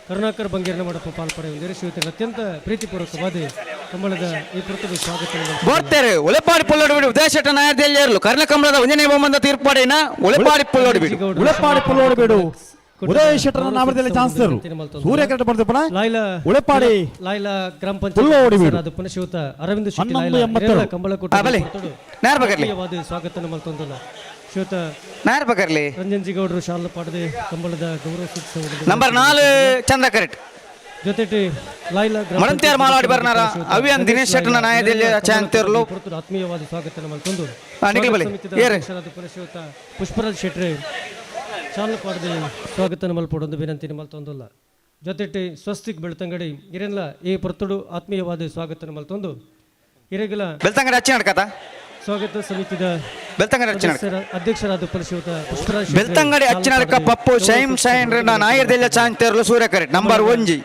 [SPEAKER 4] ಕರುಣಾಕರ್ ಬಂಗೇರನ ಮಾಡಪ್ಪ ಪಾಲ್ಪಡೆ ಶ್ರೀಯುತರಿಗೆ ಅತ್ಯಂತ ಪ್ರೀತಿಪೂರ್ವಕವಾದ ಕಂಬಳದ ಈ ಪ್ರತಿಭೆ ಸ್ವಾಗತ.
[SPEAKER 2] ಬೋರ್ತೆರೆ ಉಳೆಪಾಡಿ ಪುಲ್ಲೋಡಿ ಬಿಡು ಉದಯ ಶೆಟ್ಟನ ನಾಯದಲ್ಲಿ ಇರಲು ಕರ್ಣಕಂಬಳದ ಒಂದನೇ ಬಹುಮತ ತೀರ್ಪಾಡಿನ ಉಳೆಪಾಡಿ ಪುಲ್ಲೋಡಿ ಬಿಡು
[SPEAKER 16] ಉಳೆಪಾಡಿ ಪುಲ್ಲೋಡಿ ಬಿಡು ಉದಯ ಶೆಟ್ಟರ ನಾಮದಲ್ಲಿ ಚಾನ್ಸ್ ತೇರು. ಸೂರ್ಯ ಕರೆಕ್ಟ್ ಬರ್ದಪ್ಪ. ಉಳೆಪಾಡಿ
[SPEAKER 4] ಲಾಯ್ಲಾ ಗ್ರಾಮ ಪಂಚಾಯತ್ ಪುನಃಶ್ರೀಯುತ ಅರವಿಂದ್ ಶೆಟ್ಟಿ ಲಾಯ್ಲಾ ಕಂಬಳ ಕೊಟ್ಟು ಸ್ವಾಗತ ಮಲ್ತೊಂದಲ್ಲ ಶ್ರೀಯುತ
[SPEAKER 2] ನಾಯರ್ ಬಗರ್ಲಿ
[SPEAKER 4] ರಂಜನ್ ಜಿ ಗೌಡರು ಶಾಲ ಪಾಡದೆ ಕಂಬಳದ ಗೌರವ ಸೂಚಿಸುವುದು.
[SPEAKER 2] ನಂಬರ್ 4 ಚಂದ್ರ ಕರೆಕ್ಟ್.
[SPEAKER 4] ಜೊತೆಗೆ ಲಾಯ್ಲಾ
[SPEAKER 2] ಮಡಂತ್ಯಾರು ಮಾಲಾಡಿ ಬರ್ನಾರ ಅವಿಯನ್ ದಿನೇಶ್ ಶೆಟ್ಟನ ನಾಯದಲ್ಲಿ ಚಾನ್ಸ್ ಇರಲು
[SPEAKER 4] ಆತ್ಮೀಯವಾದ ಸ್ವಾಗತ ಮಲ್ತೊಂದು ಪುನಃಶ್ರೀಯುತ ಪುಷ್ಪರಾಜ್ ಶೆಟ್ಟಿ ಶಾಲ ಪಾಡದೆ ಸ್ವಾಗತ ಮಲ್ಪಡೊಂದು ವಿನಂತಿ ಮಲ್ತೊಂದಲ್ಲ. ಜೊತೆಗೆ ಸ್ವಸ್ತಿಕ್ ಬೆಳ್ತಂಗಡಿ ಇರೆಲ್ಲ ಈ ಪುರ್ತುಡು ಆತ್ಮೀಯವಾದ ಸ್ವಾಗತ ಮಲ್ತೊಂದು ಇರೆಗಲ
[SPEAKER 2] ಬೆಳ್ತಂಗಡಿ ಹಚ್ಚಿ ನಡ್ಕತ
[SPEAKER 4] ಸ್ವಾಗತ ಸಮಿತಿದ
[SPEAKER 2] ಬೆಳ್ತಂಗಡಿ
[SPEAKER 4] ಅಧ್ಯಕ್ಷರಾದ ಪುನಃಶ್ರೀಯುತ ಪುಷ್ಪರಾಜ್
[SPEAKER 2] ಬೆಳ್ತಂಗಡಿ ಅಚ್ಚಿನಡ್ಕ ಪಪ್ಪು ಶೈಮ್ ಶೈನ್ ನಾಯರ್ದೆಲ್ಲ ಚಾನ್ಸ್ ಇರಲು ಸೂರ್ಯ ಕರೆಕ್ಟ್. ನಂಬರ್ 1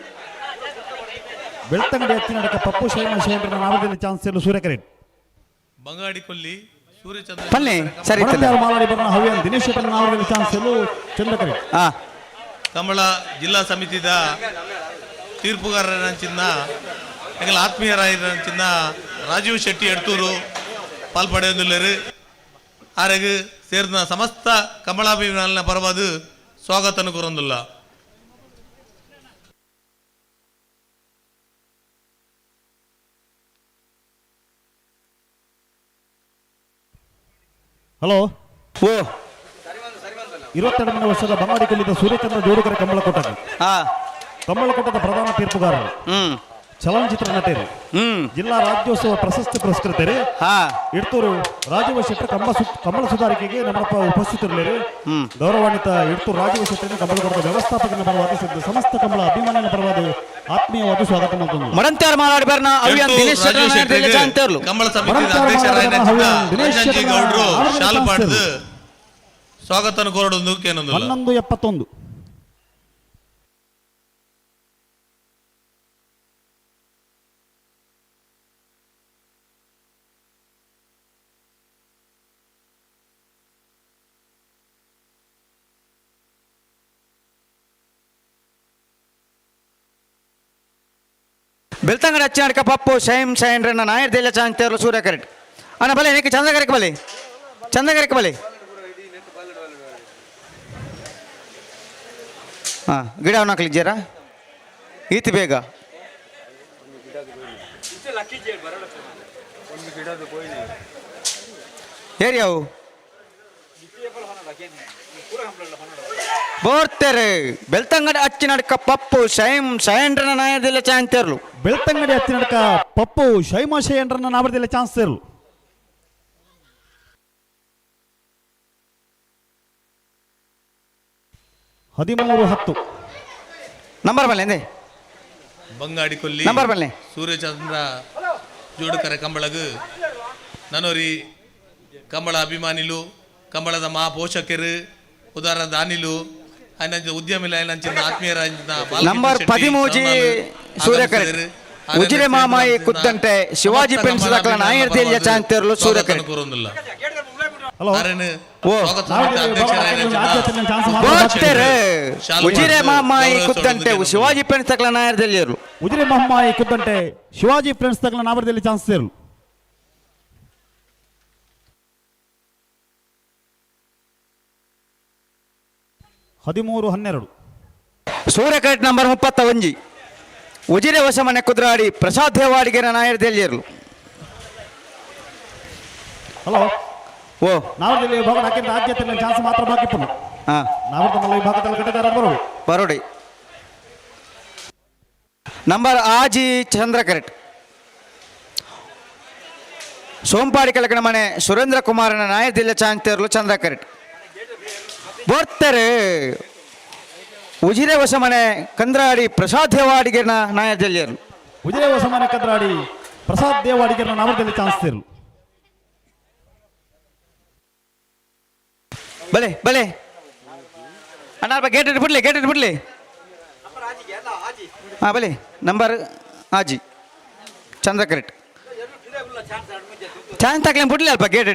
[SPEAKER 16] ಬೆಳ್ತಂಗಡಿ ಅಚ್ಚಿನಡ್ಕ ಪಪ್ಪು ಶೈಮ್ ಶೈನ್ ನಾವರದಲ್ಲಿ ಚಾನ್ಸ್ ತೇರು ಸೂರ್ಯ ಕರೆಕ್ಟ್.
[SPEAKER 3] ಬಂಗಾಡಿ ಕೊಲ್ಲಿ ಸೂರ್ಯಚಂದ್ರ
[SPEAKER 2] ಪಲ್ಲೆ ಸರಿ
[SPEAKER 16] ಮಾಲಾಡಿ ಬರ್ನ ಹವ್ಯನ್ ದಿನೇಶ್ ಶೆಟ್ಟರ ನಾವರದಲ್ಲಿ ಚಾನ್ಸ್ ತೇರು ಚಂದ್ರ ಕರೆಕ್ಟ್.
[SPEAKER 3] ಕಂಬಳ ಜಿಲ್ಲಾ ಸಮಿತಿದ ತೀರ್ಪುಗಾರರಂಚಿನ ಎಂಗಲ ಆತ್ಮೀಯರಾಗಿರಂಚಿನ ರಾಜೀವ್ ಶೆಟ್ಟಿ ಎಡ್ತೂರು ಪಾಲ್ಪಡೆಯೊಂದುಳ್ಳರು. ಆರೆಗೆ ಸೇರಿದ ಸಮಸ್ತ ಕಂಬಳಾಭಿಮಾನಿನ ಪರವಾದ ಸ್ವಾಗತನು ಕೊರೊಂದುಲ್ಲ.
[SPEAKER 16] ಹಲೋ
[SPEAKER 2] ಓ
[SPEAKER 16] 22ನೇ ವರ್ಷದ ಬಂಗಾಡಿ ಕೊಲ್ಲಿದ ಸೂರ್ಯಚಂದ್ರ ಜೋಡುಕರೆ ಕಂಬಳಕೋಟಗೆ
[SPEAKER 2] ಹಾ
[SPEAKER 16] ಕಂಬಳಕೋಟದ ಪ್ರಧಾನ ತೀರ್ಪುಗಾರರು ಚಲನಚಿತ್ರ ನಟರು ಜಿಲ್ಲಾ ರಾಜ್ಯೋತ್ಸವ ಪ್ರಶಸ್ತಿ ಪುರಸ್ಕೃತರು ಇಡ್ತೂರು ರಾಜೀವ ಶೆಟ್ಟರ್ ಕಂಬಳ ಸುಧಾರಿಕೆಗೆ ನಮ್ಮಪ್ಪ ಉಪಸ್ಥಿತರಿದ್ದಾರೆ ಗೌರವಾನ್ವಿತ ಇಡ್ತೂರು ರಾಜೀವ ಶೆಟ್ಟರ್ ಕಂಬಳಕೋಟದ ವ್ಯವಸ್ಥಾಪಕನ ಪರವಾದ ಸಮಸ್ತ ಕಂಬಳ ಅಭಿಮಾನಿಗಳ ಪರವಾದ ಆತ್ಮೀಯವಾದ ಸ್ವಾಗತ ಮಾಡ್ತಾರೆ
[SPEAKER 2] ಮಡಂತ್ಯಾರ ಮಾಲಾಡ್ಬಾರ್ನ ಅವಿಯನ್ ದಿನೇಶ್ ಶೆಟ್ಟರ್ ಅಂತರ್ಲು
[SPEAKER 3] ಕಂಬಳ ಸಮಿತಿ ಅಧ್ಯಕ್ಷರಾದ ಗೌಡ್ರು ಶಾಲು ಪಾಡ್ದು ಸ್ವಾಗತನ ಕೋರಡೊಂದು ಕೇನೊಂದು
[SPEAKER 16] 11:71
[SPEAKER 2] ಬೆಳ್ತಂಗಡಿ ಅಚ್ಚನಾಡ್ಕ ಪಪ್ಪು ಶೈಮ್ ಶೈನ್ರನ್ನ ನಾಯರ್ ದೇಲ ಚಾಂತೇರ್ಲು ಸೂರ್ಯ ಕರೆಕ್ಟ್ ಅಣ್ಣ ಬಲೆ ನೀಕೆ ಚಂದ್ರಗರೆಕ್ ಬಲೆ ಚಂದ್ರಗರೆಕ್ ಬಲೆ ಹಾಂ ಗಿಡ ಅವನ್ನ ಹಾಕ್ಲಿದ್ದೀರಾ ಈತಿ ಬೇಗ ಏರಿ ಅವು ಬೋರ್ತೆರೆ ಬೆಳ್ತಂಗಡಿ ಅಚ್ಚಿನಡ್ಕ ಪಪ್ಪು ಶೈಮ್ ಶೈನ್ರನ್ನ ನಾಯರ್ ದೇಲ ಚಾಂತೇರ್ಲು
[SPEAKER 16] ಬೆಳ್ತಂಗಡಿ ಹತ್ತಿನಡ್ಕ ಪಪ್ಪು ಶೈಮಾಶಯಂಡ್ರನ್ನ ನಾವರ್ದಿಲ್ಲ ಚಾನ್ಸ್ ಸೇರು 13:10
[SPEAKER 2] ನಂಬರ್ ಬಲ್ಲೆ
[SPEAKER 3] ಬಂಗಾಡಿ ಕೊಲ್ಲಿ
[SPEAKER 2] ನಂಬರ್ ಬಲ್ಲೆ
[SPEAKER 3] ಸೂರ್ಯಚಂದ್ರ ಜೋಡುಕರೆ ಕಂಬಳಗು ನನೋರಿ ಕಂಬಳ ಅಭಿಮಾನಿಲು ಕಂಬಳದ ಮಹಾ ಪೋಷಕರು ಉದಾಹರಣ ದಾನಿಲು ఆయన ఉద్యమిల ఆయన ఆత్మీయ
[SPEAKER 2] నంబర్ 13 సూర్యకరెట్ ಉಜಿರೆ ಮಾಮಾಯಿ ಕುದ್ದಂತೆ ಶಿವಾಜಿ ಪೆನ್ಸ್ ದಕ್ಕಲ ನಾಯರ್ ದೇಲಿಯ ಚಾಂತೇರ್ಲು ಸೂರ್ಯಕರೆಟ್
[SPEAKER 16] ಹಲೋ
[SPEAKER 2] ಓ ಬೋರ್ತೆರೆ ಉಜಿರೆ ಮಾಮಾಯಿ ಕುದ್ದಂತೆ ಶಿವಾಜಿ ಪೆನ್ಸ್ ದಕ್ಕಲ ನಾಯರ್ ದೇಲಿಯರು
[SPEAKER 16] ಉಜಿರೆ ಮಾಮಾಯಿ ಕುದ್ದಂತೆ ಶಿವಾಜಿ ಫ್ರೆಂಡ್ಸ್ ದಕ್ಕಲ ನಾವರ್ ದೇಲಿ ಚಾನ್ಸ್ ಸೇರು ಹದಿಮೂರು 12
[SPEAKER 2] ಸೂರ್ಯಕರೆಟ್ ನಂಬರ್ 31 ಉಜಿರೆ ವಶಮನೆ ಕುದ್ರಾಡಿ ಪ್ರಸಾದ್ ದೇವಾಡಿಗೆರ ನಾಯರ್ ದೇಲಿಯರು
[SPEAKER 16] ಹಲೋ
[SPEAKER 2] ಓ
[SPEAKER 16] ನಾವರ್ದಲ್ಲಿ ವಿಭಾಗ ಹಾಕಿದ ಆದ್ಯತೆ ಚಾನ್ಸ್ ಮಾತ್ರ ಬಾಕಿ ಪುನಃ ನಾವರ್ದಲ್ಲಿ ವಿಭಾಗದಲ್ಲಿ ಕಟ್ಟಿದಾರ
[SPEAKER 2] ಬರೋಡಿ ನಂಬರ್ ಆಜಿ ಚಂದ್ರ ಕರೆಕ್ಟ್ ಸೋಂಪಾಡಿ ಕೆಳಗಡೆ ಮನೆ ಸುರೇಂದ್ರ ಕುಮಾರನ ನಾಯರ್ ದಿಲ್ಲ ಚಾಂತೇರ್ಲು ಚಂದ್ರ ಕರೆಕ್ಟ್ ಬೋರ್ತಾರೆ ಉಜಿರೆ ವಶಮನೆ ಕಂದ್ರಾಡಿ ಪ್ರಸಾದ್ ದೇವಾಡಿಗೆನ ನಾಯರ್ ದಿಲ್ಲಿಯರು
[SPEAKER 16] ಉಜಿರೆ ವಶಮನೆ ಕಂದ್ರಾಡಿ ಪ್ರಸಾದ್ ದೇವಾಡಿಗೆನ ನಾವರ್ದಲ್ಲಿ ಚಾನ್ಸ್ ಸೇರು
[SPEAKER 2] ಬಲೆ ಬಲೆ ಅಣ್ಣ ಗೇಟ್ ಬಿಡ್ಲಿ ಹಾಂ ಬಲೆ ನಂಬರ್ ಆಜಿ ಚಂದ್ರ ಕರೆಕ್ಟ್ ಚಾನ್ಸ್ ತಕ್ಲೇನು ಬಿಡ್ಲಿ ಅಲ್ಪ ಗೇಟ್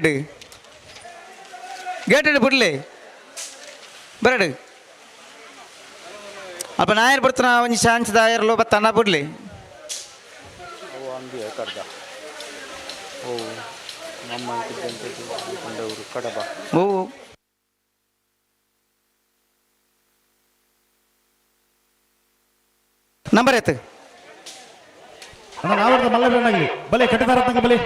[SPEAKER 2] ಬಿಡ್ಲಿ ಬರಡು ಅಪ್ಪ ನಾಯರ್ ಬರ್ತಾನ ಒಂಜಿ ಚಾನ್ಸ್ ದಾಯರ್ಲು ಬತ್ತಣ್ಣ ಬಿಡ್ಲಿ ಓ ನಂಬರ್ ಎತ್ತು
[SPEAKER 16] ನಾವರ್ದ ಮಲ್ಲಬೆಣ್ಣಾಗಲಿ ಬಲೆ ಕಟ್ಟಿದಾರ ಬಲೆ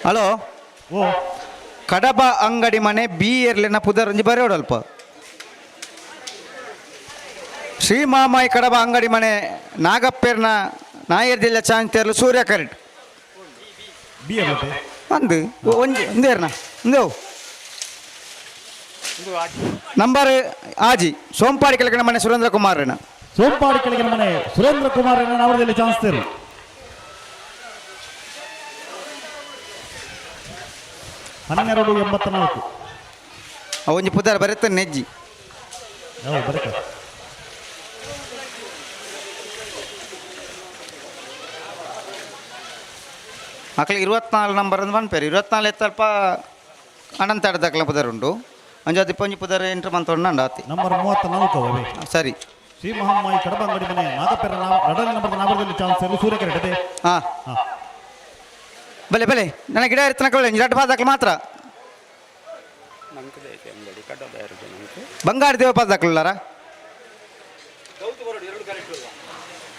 [SPEAKER 2] ಹಲೋ
[SPEAKER 16] ಓ
[SPEAKER 2] ಕಡಬ ಅಂಗಡಿ ಮನೆ ಬಿ ಏರ್ಲಿನ ಪುದರಂಜಿ ಬರೆಯೋಡಲ್ಪ ಶ್ರೀ ಮಾಮಾಯಿ ಕಡಬ ಅಂಗಡಿ ಮನೆ ನಾಗಪ್ಪೇರ್ನ ನಾಯರ್ ಜಿಲ್ಲೆ ಚಾಂತೇರ್ಲು ಸೂರ್ಯ ಕರೆಕ್ಟ್
[SPEAKER 16] ಬಿ
[SPEAKER 2] ಅಂದು ಒಂದೇರ್ನ ಇಂದೇವು ನಂಬರ್ ಆಜಿ ಸೋಂಪಾಡಿ ಕೆಳಗಡೆ ಮನೆ ಸುರೇಂದ್ರ ಕುಮಾರನ
[SPEAKER 16] ಸೋಂಪಾಡಿ ಕೆಳಗಿನ ಮನೆ ಸುರೇಂದ್ರ ಕುಮಾರನ ನಾವರ್ದಲ್ಲಿ ಚಾನ್ಸ್ ಸೇರು 12:84
[SPEAKER 2] ಒಂಜಿ ಪುದರ್ ಬರುತ್ತೆ ನೆಜ್ಜಿ
[SPEAKER 16] ಬರಕ
[SPEAKER 2] ಮಕ್ಕಳಿಗೆ 24 ನಂಬರ್ ಅಂತ ಬಂದ್ಪೇರಿ 24 ಎತ್ತಲ್ಪ ಅನಂತ ಅಡ್ದಕ್ಲ ಪುದರ್ ಉಂಟು ಅಂಜಾತಿ ಪಂಜಿ ಪುದರ್ ಎಂಟ್ರ್ ಮಂತ್ ಉಂಡು ಆತಿ
[SPEAKER 16] ನಂಬರ್ 34
[SPEAKER 2] ಸರಿ
[SPEAKER 16] ಶ್ರೀ ಮಹಾಮಾಯಿ ಕಡಬ ಅಂಗಡಿ ಮನೆ ನಾಗಪೆರ ಎರಡನೇ ನಂಬರ್ ನಾವರದಲ್ಲಿ ಚಾನ್ಸ್ ಇರಲು ಸೂರ್ಯಕೆರೆ ಇದೆ.
[SPEAKER 2] ಹಾಂ ಬಲೆ ಬಲೆ ನನಗೆ ಗಿಡ ಇರ್ತನಕೊಳ್ಳಿ ಎರಡು ಪಾದಾಕ್ಲು ಮಾತ್ರ ಬಂಗಾರ ದೇವ ಪಾದಾಕ್ಲಾರ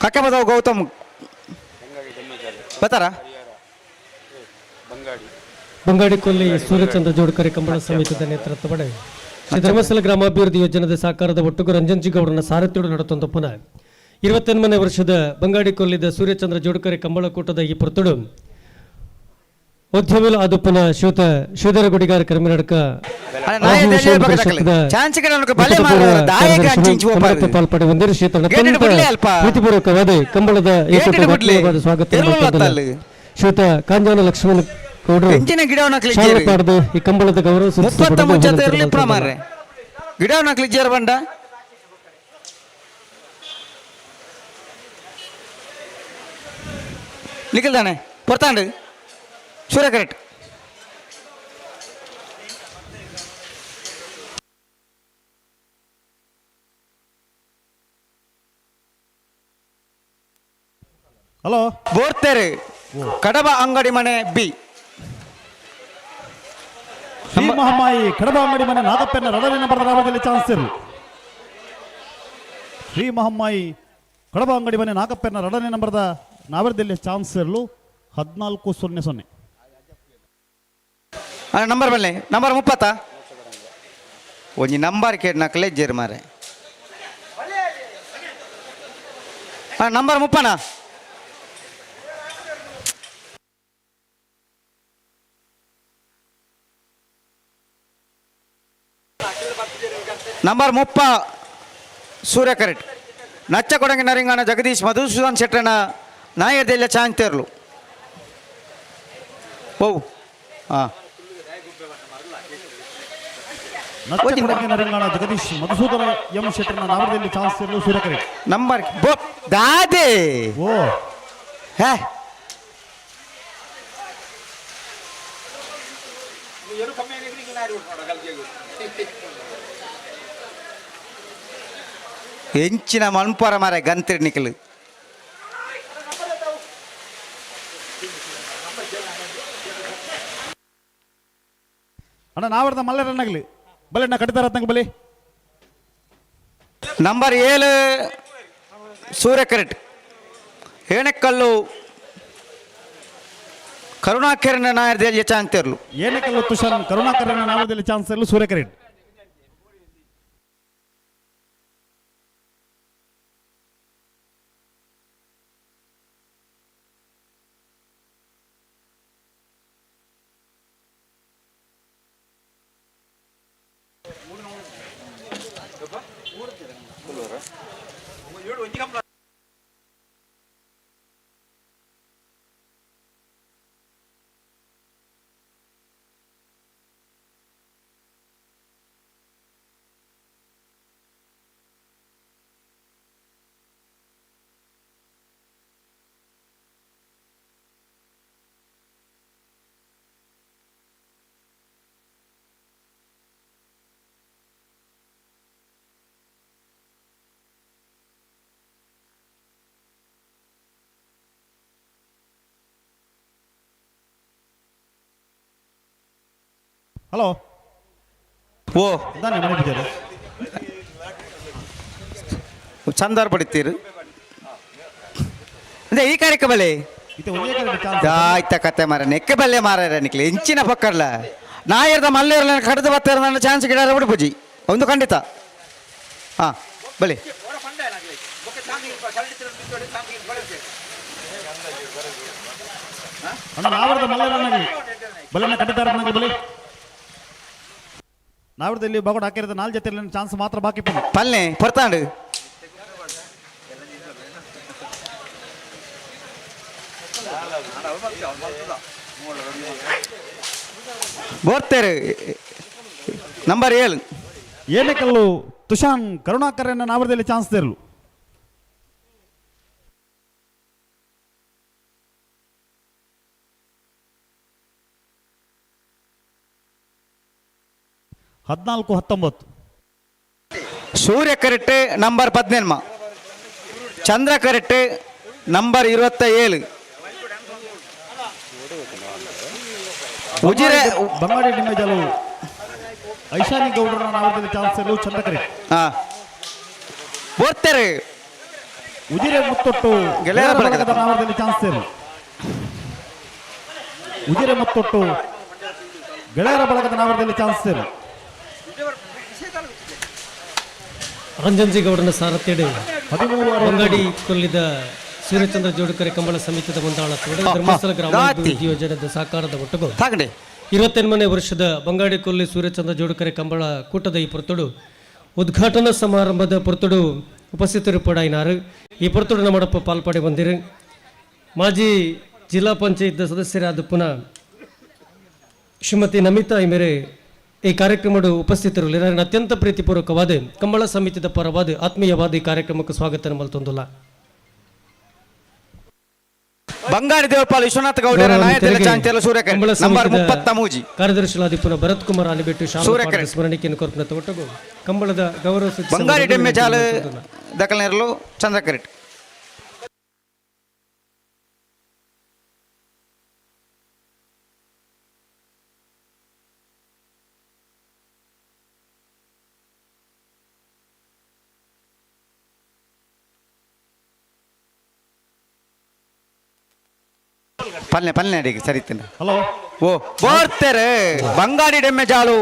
[SPEAKER 2] ಕಕ್ಕೆ ಬದವ ಗೌತಮ್ ಬತ್ತಾರ
[SPEAKER 4] ಬಂಗಾಡಿ ಕೊಲ್ಲಿ ಸೂರ್ಯಚಂದ್ರ ಜೋಡುಕರೆ ಕಂಬಳ ಸಮಿತಿದ ನೇತೃತ್ವ ಪಡೆ ಶ್ರೀ ಧರ್ಮಸ್ಥಳ ಗ್ರಾಮಾಭಿವೃದ್ಧಿ ಯೋಜನೆದ ಸಾಕಾರದ ಒಟ್ಟುಗು ರಂಜನ್ ಜಿಗೌಡನ ಸಾರಥ್ಯಗಳು ನಡೆತಂತ ಪುನಃ 28ನೇ ವರ್ಷದ ಬಂಗಾಡಿ ಕೊಲ್ಲಿದ ಸೂರ್ಯಚಂದ್ರ ಜೋಡುಕರೆ ಕಂಬಳ ಕೂಟದ ಈ ಪುರ್ತುಡು ಉದ್ಯಮಿಲು ಅದು ಪುನಃ ಶ್ರೀಧರ ಗುಡಿಗಾರ ಕರ್ಮಿನಡಕ ಪಾಲ್ಪಡೆ ಒಂದೇ ಪ್ರೀತಿಪೂರ್ವಕವಾದ ಕಂಬಳದ ಸ್ವಾಗತ ಶ್ರೀಯುತ ಕಾಂಜಾನ ಲಕ್ಷ್ಮಣ ಗೌಡರು ಈ ಕಂಬಳದ ಗೌರವ
[SPEAKER 2] ಗಿಡ ನಕ್ಲಿಜ್ಜಾರ ಬಂಡ ನಿಖಿಲ್ದಾನೆ ಪೊರ್ತಾಂಡು ಸೂರ್ಯ ಕರೆಕ್ಟ್
[SPEAKER 16] ಹಲೋ
[SPEAKER 2] ಬೋರ್ತೇರೆ ಕಡಬ ಅಂಗಡಿ ಮನೆ ಬಿ
[SPEAKER 16] ಶ್ರೀ ಮಹಾಮಾಯಿ ಕಡಬ ಅಂಗಡಿ ಮನೆ ನಾಗಪ್ಪನ ಎರಡನೇ ನಂಬರ್ ನಾವರದಲ್ಲಿ ಚಾನ್ಸ್ ಇರಲು ಶ್ರೀ ಮಹಾಮಾಯಿ ಕಡಬ ಅಂಗಡಿ ಮನೆ ನಾಗಪ್ಪನ ಎರಡನೇ ನಂಬರ್ದ ನಾವರದಲ್ಲಿ ಚಾನ್ಸ್ ಇರಲು 14-0-0
[SPEAKER 2] ನಂಬರ್ ಬಲ್ಲೆ ನಂಬರ್ 30 ಒಂಜಿ ನಂಬರ್ ಕೇಟ್ ನಕ್ಲೆ ಜೇರ್ ಮಾರೆ ನಂಬರ್ 30 ನಂಬರ್ 30 ಸೂರ್ಯ ಕರೆಕ್ಟ್ ನಚ್ಚ ಕೊಡಂಗಿ ನರಿಂಗಾನ ಜಗದೀಶ್ ಮಧುಸೂದನ್ ಶೆಟ್ಟನ ನಾಯರ್ದೆಲ್ಲ ಚಾಂತೇರ್ಲು ಓ ಹಾಂ
[SPEAKER 16] ಜಗದೀಶ್ ಮಧುಸೂದನ ಎಂ ಶೆಟ್ಟನ ನಾವರದಲ್ಲಿ ಚಾನ್ಸ್ ಇರಲು ಸೂರ್ಯ ಕರೆಕ್ಟ್
[SPEAKER 2] ನಂಬರ್ ದಾದೆ
[SPEAKER 16] ಓ
[SPEAKER 2] ಹೇ ಹೆಂಚಿನ ಮನ್ಪರ ಮಾರ ಗಂತಿರ್ ನಿಖಲು
[SPEAKER 16] ಅಣ್ಣ ನಾವರ್ದ ಮಲ್ಲರನ್ನಾಗಲಿ ಬಲೆ ನಾ ಕಡಿತಾರ ಬಲೆ
[SPEAKER 2] ನಂಬರ್ 7 ಸೂರ್ಯ ಕರೆಕ್ಟ್ ಏಣೆಕಲ್ಲು ಕರುಣಾಕರನ ನಾಯರ್ದಲ್ಲಿ ಚಾನ್ಸ್ ಇರಲು
[SPEAKER 16] ಏಣೆಕಲ್ಲು ತುಷಾರ್ ಕರುಣಾಕರನ ನಾವರದಲ್ಲಿ ಚಾನ್ಸ್ ಇರಲು ಸೂರ್ಯ ಕರೆಕ್ಟ್ ಹಲೋ
[SPEAKER 2] ಓ
[SPEAKER 16] ಇದಾನೆ ಮನೆ ಬಿದ್ದಾರೆ
[SPEAKER 2] ಚಂದಾರ್ ಪಡಿತೀರು ಅದೇ ಈ ಕಾರ್ಯಕ್ಕೆ ಬಲೆ ಆಯ್ತ ಕತೆ ಮಾರ ನೆಕ್ಕೆ ಬಲ್ಲೆ ಮಾರ ನಿಕ್ಲಿ ಹೆಂಚಿನ ಪಕ್ಕಡ್ಲ ನಾಯರ್ದ ಮಲ್ಲೇರ್ಲ ಕಡ್ದು ಬತ್ತಾರ ನನ್ನ ಚಾನ್ಸ್ ಗಿಡ ಬಿಡ್ಬುಜಿ ಒಂದು ಖಂಡಿತ ಹಾಂ ಬಲೆ
[SPEAKER 16] ಅಣ್ಣ ನಾವರ್ದ ಮಲ್ಲರನ್ನಾಗಲಿ ಬಲೆನ ಕಟ್ಟಿದಾರನ್ನಾಗಲಿ ಬಲೆ ನಾವರದಲ್ಲಿ ಬಾಗೋಡ್ ಹಾಕಿರೋದು 4 ಜೊತೆ ಚಾನ್ಸ್ ಮಾತ್ರ ಬಾಕಿ
[SPEAKER 2] ಪಲ್ಲೆ ಪೊರ್ತಾಂಡು ಬೋರ್ತೇರು ನಂಬರ್ 7
[SPEAKER 16] ಏನೆಕಲ್ಲು ತುಷಾನ್ ಕರುಣಾಕರನ ನಾವರದಲ್ಲಿ ಚಾನ್ಸ್ ಇರಲು
[SPEAKER 2] ಸೂರ್ಯ ಕರೆಕ್ಟ್ ನಂಬರ್ 18 ಚಂದ್ರ ಕರೆಕ್ಟ್ ನಂಬರ್ 27. ಉಜಿರೆ
[SPEAKER 16] ಬಂಗಾಡಿ ಡಿಮ್ಮೆಜಾಲು ಐಶಾನಿ ಗೌಡರ ನಾವದಲ್ಲಿ ಚಾನ್ಸ್ ಇರಲು ಚಂದ ಕರೆ
[SPEAKER 2] ಬೋರ್ತಾರೆ.
[SPEAKER 16] ಉಜಿರೆ ಮುತ್ತೊಟ್ಟು ಗೆಳೆಯರ ಬಳಗದ ನಾವದಲ್ಲಿ ಚಾನ್ಸ್ ಇರಲು ಉಜಿರೆ ಮುತ್ತೊಟ್ಟು ಗೆಳೆಯರ ಬಳಗದ ನಾವದಲ್ಲಿ ಚಾನ್ಸ್ ಇರಲು
[SPEAKER 4] ರಂಜನ್ಜಿ ಗೌಡನ ಸಾರಥ್ಯಡಿ ಬಂಗಾಡಿ ಕೊಲ್ಲಿದ ಸೂರ್ಯಚಂದ್ರ ಜೋಡುಕರೆ ಕಂಬಳ ಸಮಿತಿಯ ಮುಂದಾಳತ್ವದ ಧರ್ಮಸ್ಥಳ ಗ್ರಾಮಾಭಿವೃದ್ಧಿ ಯೋಜನೆಯ ಸಹಕಾರದ ಒಟ್ಟಿಗೆ 28ನೇ ವರ್ಷದ ಬಂಗಾಡಿ ಕೊಲ್ಲಿ ಸೂರ್ಯಚಂದ್ರ ಜೋಡುಕರೆ ಕಂಬಳ ಕೂಟದ ಈ ಪೊರ್ತುಡು ಉದ್ಘಾಟನಾ ಸಮಾರಂಭದ ಪೊರ್ತುಡು ಉಪಸ್ಥಿತರು ಪಡಾಯಿನಾರು. ಈ ಪೊರ್ತುಡು ನಮ್ಮಡಪ್ಪ ಪಾಲ್ಪಡೆ ಬಂದಿರು. ಮಾಜಿ ಜಿಲ್ಲಾ ಪಂಚಾಯತ್ ಸದಸ್ಯರಾದ ಪುನಃ ಶ್ರೀಮತಿ ನಮಿತಾ ಮೇರೆ ಈ ಕಾರ್ಯಕ್ರಮದ ಉಪಸ್ಥಿತರು ಅತ್ಯಂತ ಪ್ರೀತಿಪೂರ್ವಕವಾದ ಕಂಬಳ ಸಮಿತಿಯ ಪರವಾದ ಆತ್ಮೀಯವಾದ ಈ ಕಾರ್ಯಕ್ರಮಕ್ಕೆ ಸ್ವಾಗತ ಮಲ್ತೊಂದುಲ್ಲ.
[SPEAKER 2] ಬಂಗಾಡಿ ದೇವಪಾಲ್ ವಿಶ್ವನಾಥ ಗೌಡರ ನಾಯಕರ ಚಾಂಚಲ ಸೂರ್ಯಕರೆ ನಂಬರ್ 33
[SPEAKER 4] ಕಾರ್ಯದರ್ಶಿಗಳಾದ ಪುನಃ ಭರತ್ ಕುಮಾರ್ ಅಲಿಬೆಟ್ಟು ಶಾಲಾ ಸ್ಮರಣಿಕೆಯನ್ನು ಕೊರ್ಪನ ತೊಟ್ಟಗು ಕಂಬಳದ ಗೌರವ
[SPEAKER 2] ಬಂಗಾಡಿ ಡೆಮ್ಮೆ ಚಾಲ ದಕಲನೆರಲು ಚಂದ್ರಕರೆಟ್ ಪಲ್ಲೆ ಅಡಿಗೆ ಸರಿತೇನೆ.
[SPEAKER 16] ಹಲೋ
[SPEAKER 2] ಓ ಬೋರ್ತಾರೆ ಬಂಗಾಡಿ ಡೆಮ್ಮೆ ಜಾಲು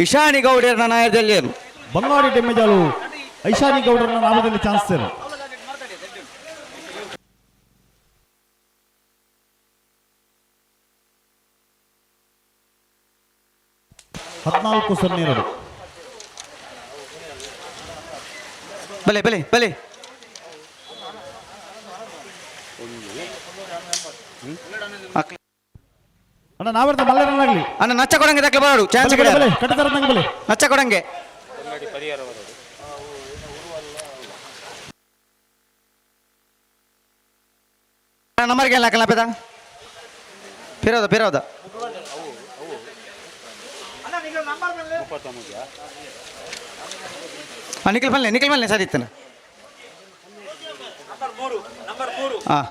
[SPEAKER 2] ಇಶಾನಿ ಗೌಡರ ನಾಯಕದಲ್ಲಿ
[SPEAKER 16] ಬಂಗಾಡಿ ಡೆಮ್ಮೆಜಾಲು ಐಶಾನಿ ಗೌಡರ ನಾಮದಲ್ಲಿ ಚಾನ್ಸ್ ಇರಲು 14-02
[SPEAKER 2] ಬಲೆ ಬಲೆ ಬಲೆ
[SPEAKER 16] ಅಣ್ಣ ನಾವರ್ದ ಮಲ್ಲರನ್ನಾಗಲಿ
[SPEAKER 2] ಅಣ್ಣ ನಚ್ಚ ಕೊಡಂಗೆ ದಕ್ಕಲ ಬರೋಡು ಚಾನ್ಸ್ ಕಡೆ
[SPEAKER 16] ಬಲೆ ಕಟ್ಟತರದಂಗೆ ಬಲೆ
[SPEAKER 2] ನಚ್ಚ ಕೊಡಂಗೆ ನಂಬರ್ಗೆ ಎಲ್ಲ ಹಾಕಲ್ಲ ಪೇದ ಪಿರೋದ ನಿಖಿಲ್ ಬಲ್ಲೆ ಸರಿ ಇತ್ತನ ಹಾಂ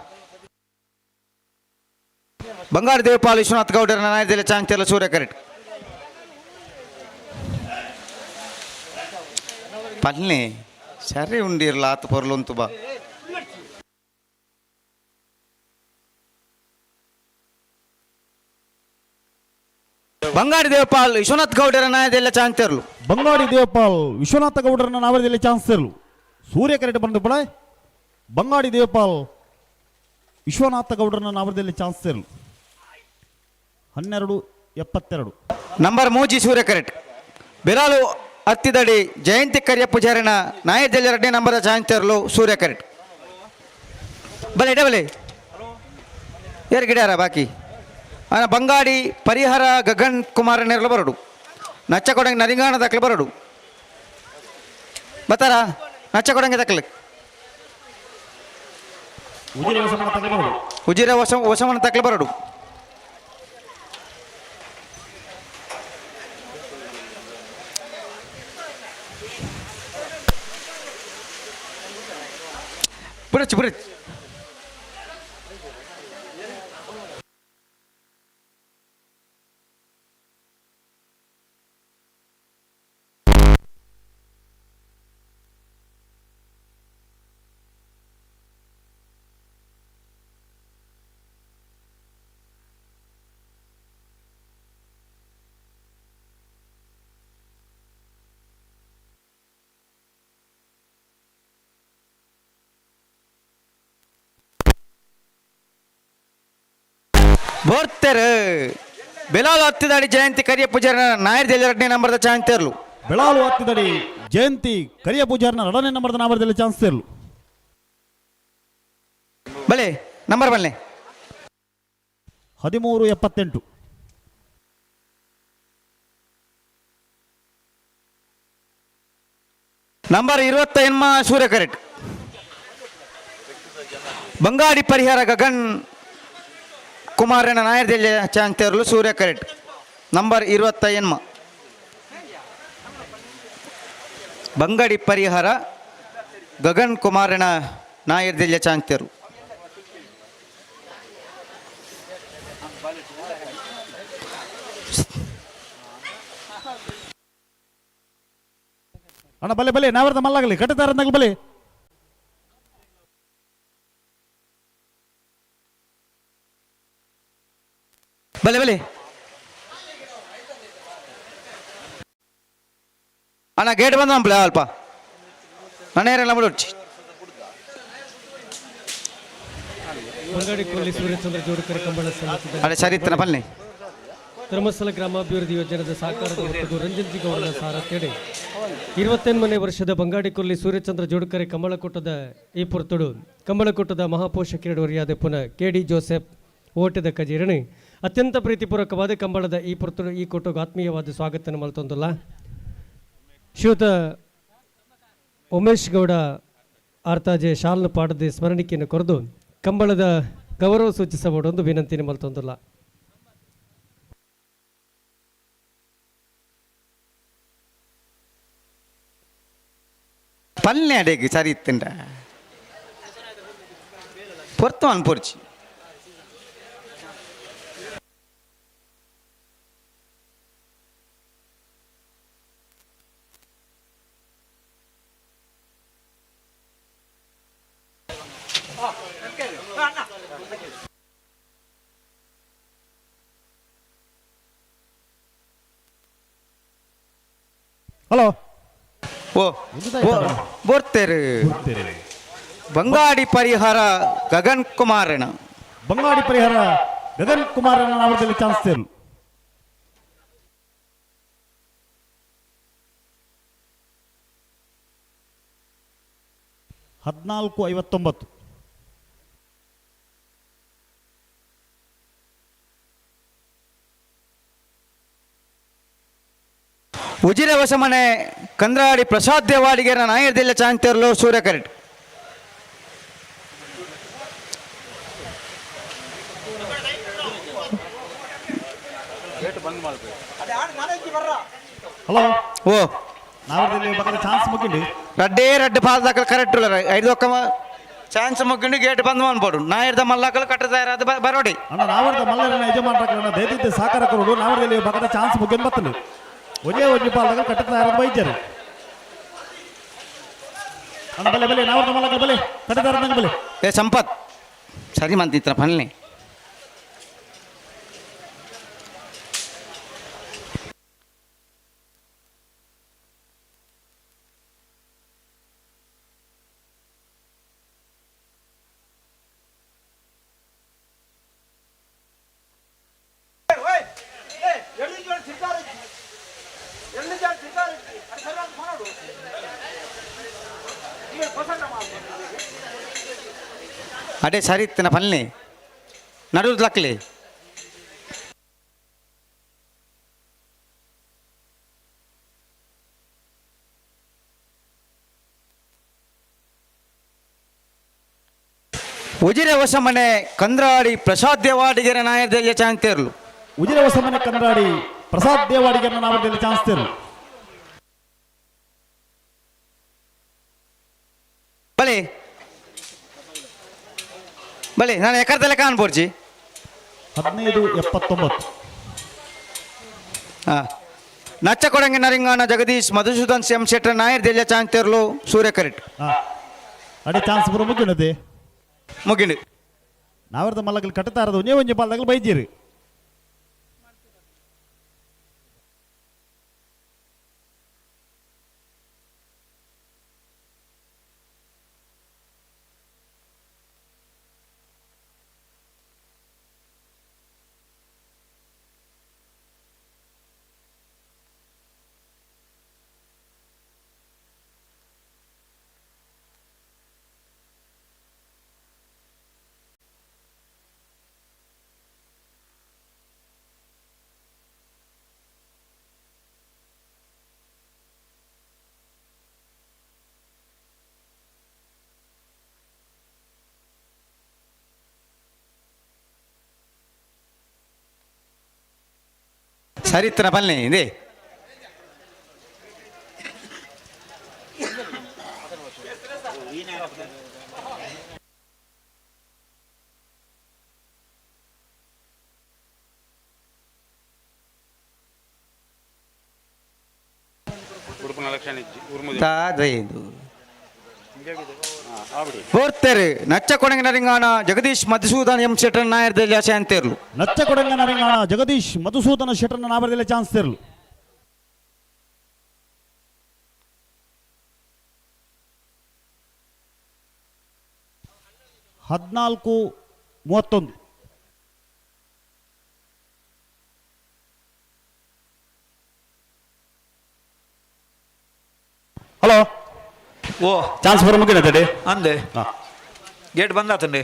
[SPEAKER 2] ಬಂಗಾರ ದೇವಪಾಲ್ ವಿಶ್ವನಾಥ್ ಗೌಡರ ನಾಯಕದಲ್ಲಿ ಚಾಂಚಲ ಸೂರ್ಯ ಕರೆಕ್ಟ್ ಪಲ್ಲೆ ಸರಿ ಉಂಡಿರಲ್ಲ ಆತ ಪೊರ್ಲೊಂತು ಬಾ ಬಂಗಾಡಿ ದೇವಪಾಲ್ ವಿಶ್ವನಾಥ್ ಗೌಡರ ನಾಯಕದಲ್ಲಿ ಚಾನ್ಸ್ ಇರಲು
[SPEAKER 16] ಬಂಗಾಡಿ ದೇವಪಾಲ್ ವಿಶ್ವನಾಥ ಗೌಡರ ನಾವದಲ್ಲಿ ಚಾನ್ಸ್ ಇರಲು ಸೂರ್ಯ ಕರೆಕ್ಟ್ ಬಂದು ಪಡ ಬಂಗಾಡಿ ದೇವಪಾಲ್ ವಿಶ್ವನಾಥ ಗೌಡರನ ನಾವದಲ್ಲಿ ಚಾನ್ಸ್ ಇರಲು 12-72
[SPEAKER 2] ನಂಬರ್ 3 ಸೂರ್ಯ ಕರೆಕ್ಟ್ ಬೆಲಾಲು ಹತ್ತಿದಡಿ ಜಯಂತಿ ಕರಿಯ ಪೂಜಾರಿನ ನಾಯಕದಲ್ಲಿ 2ನೇ ನಂಬರ್ ಚಾನ್ಸ್ ಇರಲು ಸೂರ್ಯ ಕರೆಕ್ಟ್ ಬಲೆ ಬಲೆ ಯಾರು ಗಿಡ್ಯಾರ ಬಾಕಿ ಬಂಗಾಡಿ ಪರಿಹಾರ ಗಗನ್ ಕುಮಾರ ನೆರಳು ಬರಡು ನಚ್ಚ ಕೊಡಂಗೆ ನರಿಂಗಾಣ ದಾಖಲೆ ಬರಡು ಬತ್ತಾರ ನಚ್ಚ ಕೊಡಂಗೆ ದಾಖಲೆ ಉಜಿರೆ ವಸಮನ ತಕ್ಕಲೆ ಬರಡು ಬುರಚ್ ಬೋರ್ತೆರ್ ಬೆಲಾಲು ಹತ್ತಿದಡಿ ಜಯಂತಿ ಕರಿಯ ಪೂಜಾರ ನಾಯಕದಲ್ಲಿ 2ನೇ ನಂಬರ್ದ ಚಾನ್ಸ್ ಇರಲು
[SPEAKER 16] ಬೆಳಾಲು ಹತ್ತಿದಡಿ ಜಯಂತಿ ಕರಿಯ ಪೂಜಾರನ 2ನೇ ನಂಬರ್ದ ನಾಮದಲ್ಲಿ ಚಾನ್ಸ್ ಇರಲು
[SPEAKER 2] ಬಲೆ ನಂಬರ್ ಬಲ್ಲೆ
[SPEAKER 16] 13-78
[SPEAKER 2] ನಂಬರ್ 20 ಸೂರ್ಯ ಕರೆಕ್ಟ್ ಬಂಗಾಡಿ ಪರಿಹಾರ ಗಗನ್ ಕುಮಾರನ ನಾಯಕದಲ್ಲಿ ಚಾನ್ಸ್ ಇರಲು ಸೂರ್ಯ ಕರೆಕ್ಟ್ ನಂಬರ್ 20 ಬಂಗಾಡಿ ಪರಿಹಾರ ಗಗನ್ ಕುಮಾರನ ನಾಯರ್ದೆಲ್ಲ ಚಾಂಚರು
[SPEAKER 16] ಅಣ್ಣ ಬಲೆ ಬಲೆ ನಾವರ್ದ ಮಲ್ಲಾಗಲಿ ಕಟ್ಟತಾರ ಬಲೆ
[SPEAKER 2] ಬಲೆ ಬಲೆ ಅಣ್ಣ ಗೇಟ್ ಬಂದ ಅಲ್ಪ ನನ್ನೇರೆಲ್ಲ ಬಿಡೋಚ್ಚಿ
[SPEAKER 4] ಬಂಗಾಡಿ ಕೊಲ್ಲಿ ಸೂರ್ಯಚಂದ್ರ ಜೋಡುಕರೆ ಕಂಬಳ ಸಮಿತಿ
[SPEAKER 2] ಅದೇ ಸರಿ ಇತ್ತನ ಬನ್ನಿ
[SPEAKER 4] ಧರ್ಮಸ್ಥಳ ಗ್ರಾಮಾಭಿವೃದ್ಧಿ ಯೋಜನೆದ ಸಾಕಾರದ ಒಟ್ಟು ರಂಜನ್ ಜಿ ಗೌಡನ ಸಾರಥ್ಯಡೆ 28ನೇ ವರ್ಷದ ಬಂಗಾಡಿ ಕೊಲ್ಲಿ ಸೂರ್ಯಚಂದ್ರ ಜೋಡುಕರೆ ಕಂಬಳಕೂಟದ ಈ ಪುರ್ತುಡು ಕಂಬಳಕೂಟದ ಮಹಾಪೋಷಕಿರಡುವರಿಯಾದ ಪುನಃ ಕೆ.ಡಿ. ಜೋಸೆಫ್ ಓಟದ ಕಜೇರಣೆ ಅತ್ಯಂತ ಪ್ರೀತಿಪೂರ್ವಕವಾದ ಕಂಬಳದ ಈ ಪುರ್ತುಡು ಈ ಕೊಟ್ಟುಗೆ ಆತ್ಮೀಯವಾದ ಸ್ವಾಗತನ ಮಲ್ತೊಂದಲ್ಲ ಶ್ರೀಯುತ ಉಮೇಶ್ ಗೌಡ ಆರ್ತಾಜೆ ಶಾಲ್ನ ಪಾಡದೆ ಸ್ಮರಣಿಕೆಯನ್ನು ಕೊರೆದು ಕಂಬಳದ ಗೌರವ ಸೂಚಿಸಬಹುದೊಂದು ವಿನಂತಿನ ಮಲ್ತೊಂದಲ್ಲ
[SPEAKER 2] ಪಲ್ಲೆ ಅಡೆಗೆ ಸರಿ ಇತ್ತಂಡ ಪೊರ್ತು ಅನ್ಪೊರ್ಚಿ
[SPEAKER 16] ಹಲೋ
[SPEAKER 2] ಓ ಬೋರ್ತೇರು ಬಂಗಾಡಿ ಪರಿಹಾರ ಗಗನ್ ಕುಮಾರನ
[SPEAKER 16] ಬಂಗಾಡಿ ಪರಿಹಾರ ಗಗನ್ ಕುಮಾರನ ನಾವದಲ್ಲಿ ಚಾನ್ಸ್ ತೇರು 14:59
[SPEAKER 2] ಉಜಿರೆ ಹೊಸಮನೆ ಕಂದ್ರಾಡಿ ಪ್ರಸಾದ್ ದೇವಾಡಿಗೆ ನಾಯರ್ದೆಲ್ಲ ಚಾಂತಿರ್ಲು ಸೂರ್ಯ ಕರೆಕ್ಟ್
[SPEAKER 16] ಹಲೋ
[SPEAKER 2] ಓ
[SPEAKER 16] ನಾವದಲ್ಲಿ ಬಗ್ಗೆ ಚಾನ್ಸ್ ಮುಗಿಂಡಿ
[SPEAKER 2] ರಡ್ಡು ಪಾದ ಕರೆಕ್ಟ್ ಐದು ಒಕ್ಕ ಚಾನ್ಸ್ ಮುಗಿಂಡು ಗೇಟ್ ಬಂದ್ ಮಾಡ್ಬೋಡು ನಾಯರ್ದ ಮಲ್ಲಕಲು ಕಟ್ಟದಾರ ಅದು ಬರೋಡಿ
[SPEAKER 16] ಅಣ್ಣ ನಾವರ್ದ ಮಲ್ಲರನ್ನ ಯಜಮಾನರನ್ನ ದಯದಿದ್ದ ಸಾಕಾರ ಕೊಡು ನಾವದಲ್ಲಿ ಬಗ್ಗೆ ಚಾನ್ಸ್ ಮುಗಿನ್ ಬತ್ತಲು ಒಂದೇ ಪಾಲ್ದಾಗ ಕಟ್ಟದಾರ ವೈದ್ಯರು ಅಣ್ಣ ಬಲೆ ಬಲೆ ನಾವರ್ದ ಮಲ್ಲಕ ಬಲೆ ಕಟ್ಟದಾರ ಬಲೆ
[SPEAKER 2] ಏ ಸಂಪತ್ ಸರಿ ಮಂತಿತ್ರ ಪನ್ನಿ ಅಡೆ ಸರಿ ಇತ್ತಿನ ಪಲ್ಲೆ ನಡುವುದು ಲಕ್ಲಿ ಉಜಿರೆ ಹೊಸ ಮನೆ ಕಂದ್ರಾಡಿ ಪ್ರಸಾದ್ ದೇವಾಡಿಗೆರೆ ನಾಯರ್ದೆಲ್ಲ ಚಾಂತಿರ್ಲು
[SPEAKER 16] ಉಜಿರೆ ಹೊಸ ಮನೆ ಕಂದ್ರಾಡಿ ಪ್ರಸಾದ್ ದೇವಾಡಿಗೆ ನಾವದಲ್ಲಿ ಚಾನ್ಸ್ ತೇರು
[SPEAKER 2] ಬಲೆ ಬಲೆ ನಾನು ಎಕರ್ದೆಲ್ಲ ಕಾಣ್ಬೋರ್ಜಿ
[SPEAKER 16] 15:79
[SPEAKER 2] ಹಾಂ ನಚ್ಚ ಕೊಡಂಗೆ ನರಿಂಗಾನ ಜಗದೀಶ್ ಮಧುಸೂದನ್ ಸಿ ಎಂ ಶೆಟ್ಟರ್ ನಾಯರ್ದೆಲ್ಲ ಚಾಂತಿರ್ಲು ಸೂರ್ಯ ಕರೆಕ್ಟ್
[SPEAKER 16] ಅಡಿ ಚಾನ್ಸ್ ಬರೋ ಮುಗಿನದೆ
[SPEAKER 2] ಮುಗಿಂಡು
[SPEAKER 16] ನಾವರ್ದ ಮಲ್ಲಗಲ್ ಕಟ್ಟತಾರದು ಒಂದೇ ಪಾಲ್ದಾಗ ಬೈಜೀರಿ
[SPEAKER 2] ಸರಿ ಇತ್ತಿನ ಪಲ್ಲೆ ಇದೆ ಓರ್ತೇರು ನಚ್ಚ ಕೊಡಂಗಿನ ರಿಂಗಾಣ ಜಗದೀಶ್ ಮಧುಸೂದನ್ ಎಂ ಶೆಟ್ಟರ್ ನಾಯರ್ದಲ್ಲಿ ಆಶೆ ಅಂತೇರ್ಲು
[SPEAKER 16] ನಚ್ಚ ಕೊಡಂಗನ ರಿಂಗಾಣ ಜಗದೀಶ್ ಮಧುಸೂದನ ಶೆಟ್ಟರ್ನ ನಾವರದಲ್ಲಿ ಚಾನ್ಸ್ ತೆರಲು 14:31.
[SPEAKER 14] ಹಲೋ
[SPEAKER 16] ಓ ಚಾನ್ಸ್ ಬರೋ ಮುಗಿನ ತಡೆ
[SPEAKER 14] ಅಂದೆ ಗೇಟ್ ಬಂದಾತಂడి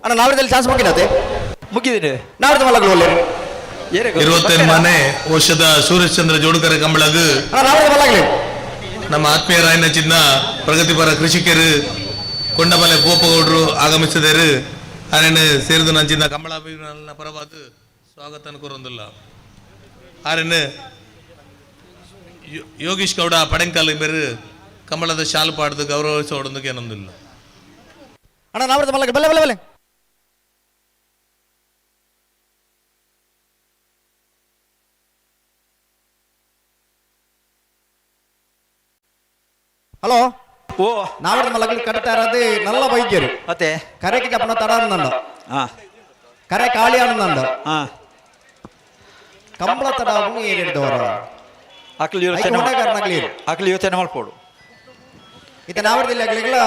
[SPEAKER 15] ಅಣ್ಣ ನಾವರದಲ್ಲಿ ಚಾನ್ಸ್ ಮುಗಿನತೆ
[SPEAKER 14] ಮುಗಿದಿದೆ
[SPEAKER 15] ನಾವರದ ಮಲಗಳು ಒಳ್ಳೆ
[SPEAKER 3] 28ನೇ ವರ್ಷದ ಸೂರ್ಯಚಂದ್ರ ಜೋಡುಕರೆ ಕಂಬಳಗ
[SPEAKER 15] ನಾವರದ ಮಲಗಲಿ
[SPEAKER 3] ನಮ್ಮ ಆತ್ಮೀಯರಾಯನ ಚಿನ್ನ ಪ್ರಗತಿಪರ ಕೃಷಿಕರು ಕೊಂಡಮಲೆ ಬೋಪಗೌಡರು ಆಗಮಿಸಿದರು ಆರೇನು ಸೇರಿದು ನಂಚಿನ ಕಂಬಳಾಭಿಮಾನ ಪರವಾದ ಸ್ವಾಗತ ಕೋರೊಂದಿಲ್ಲ ಆರೇನು ಯೋಗೀಶ್ ಗೌಡ ಪಡೆಂಕಾಲ ಬೇರು ಕಂಬಳದ ಶಾಲು ಪಾಡ್ದು ಗೌರವಿಸೋಡೊಂದಕ್ಕೆ ಏನೊಂದಿಲ್ಲ
[SPEAKER 15] ಅಣ್ಣ ನಾವರದ ಮಲಗಲಿ ಬಲ್ಲೆ ಬಲ್ಲೆ ಬಲ್ಲೆ ಹಲೋ
[SPEAKER 14] ಓ
[SPEAKER 15] ನಾವರದ ಮಲಗಲಿ ಕಟ್ತಾ ಇರೋದು ನಲ್ಲ ವೈದ್ಯರು
[SPEAKER 14] ಮತ್ತೆ
[SPEAKER 15] ಕರೆಗೆ ಜಪನ ತಡ ಅನ್ನಂಡ
[SPEAKER 14] ಹಾ
[SPEAKER 15] ಕರೆ ಕಾಳಿ ಅನ್ನಂಡ
[SPEAKER 14] ಹಾ
[SPEAKER 15] ಕಂಬಳ ತಡ ಅವನು ಏನಿದ್ದವರ
[SPEAKER 14] ಅಕ್ಲಿ ಯೋಚನೆ ಅಕ್ಲಿ ಯೋಚನೆ ಮಾಡ್ಕೊಡು
[SPEAKER 15] ಇತ ನಾವರದಲ್ಲಿ ಆಗ್ಲಿಲ್ಲ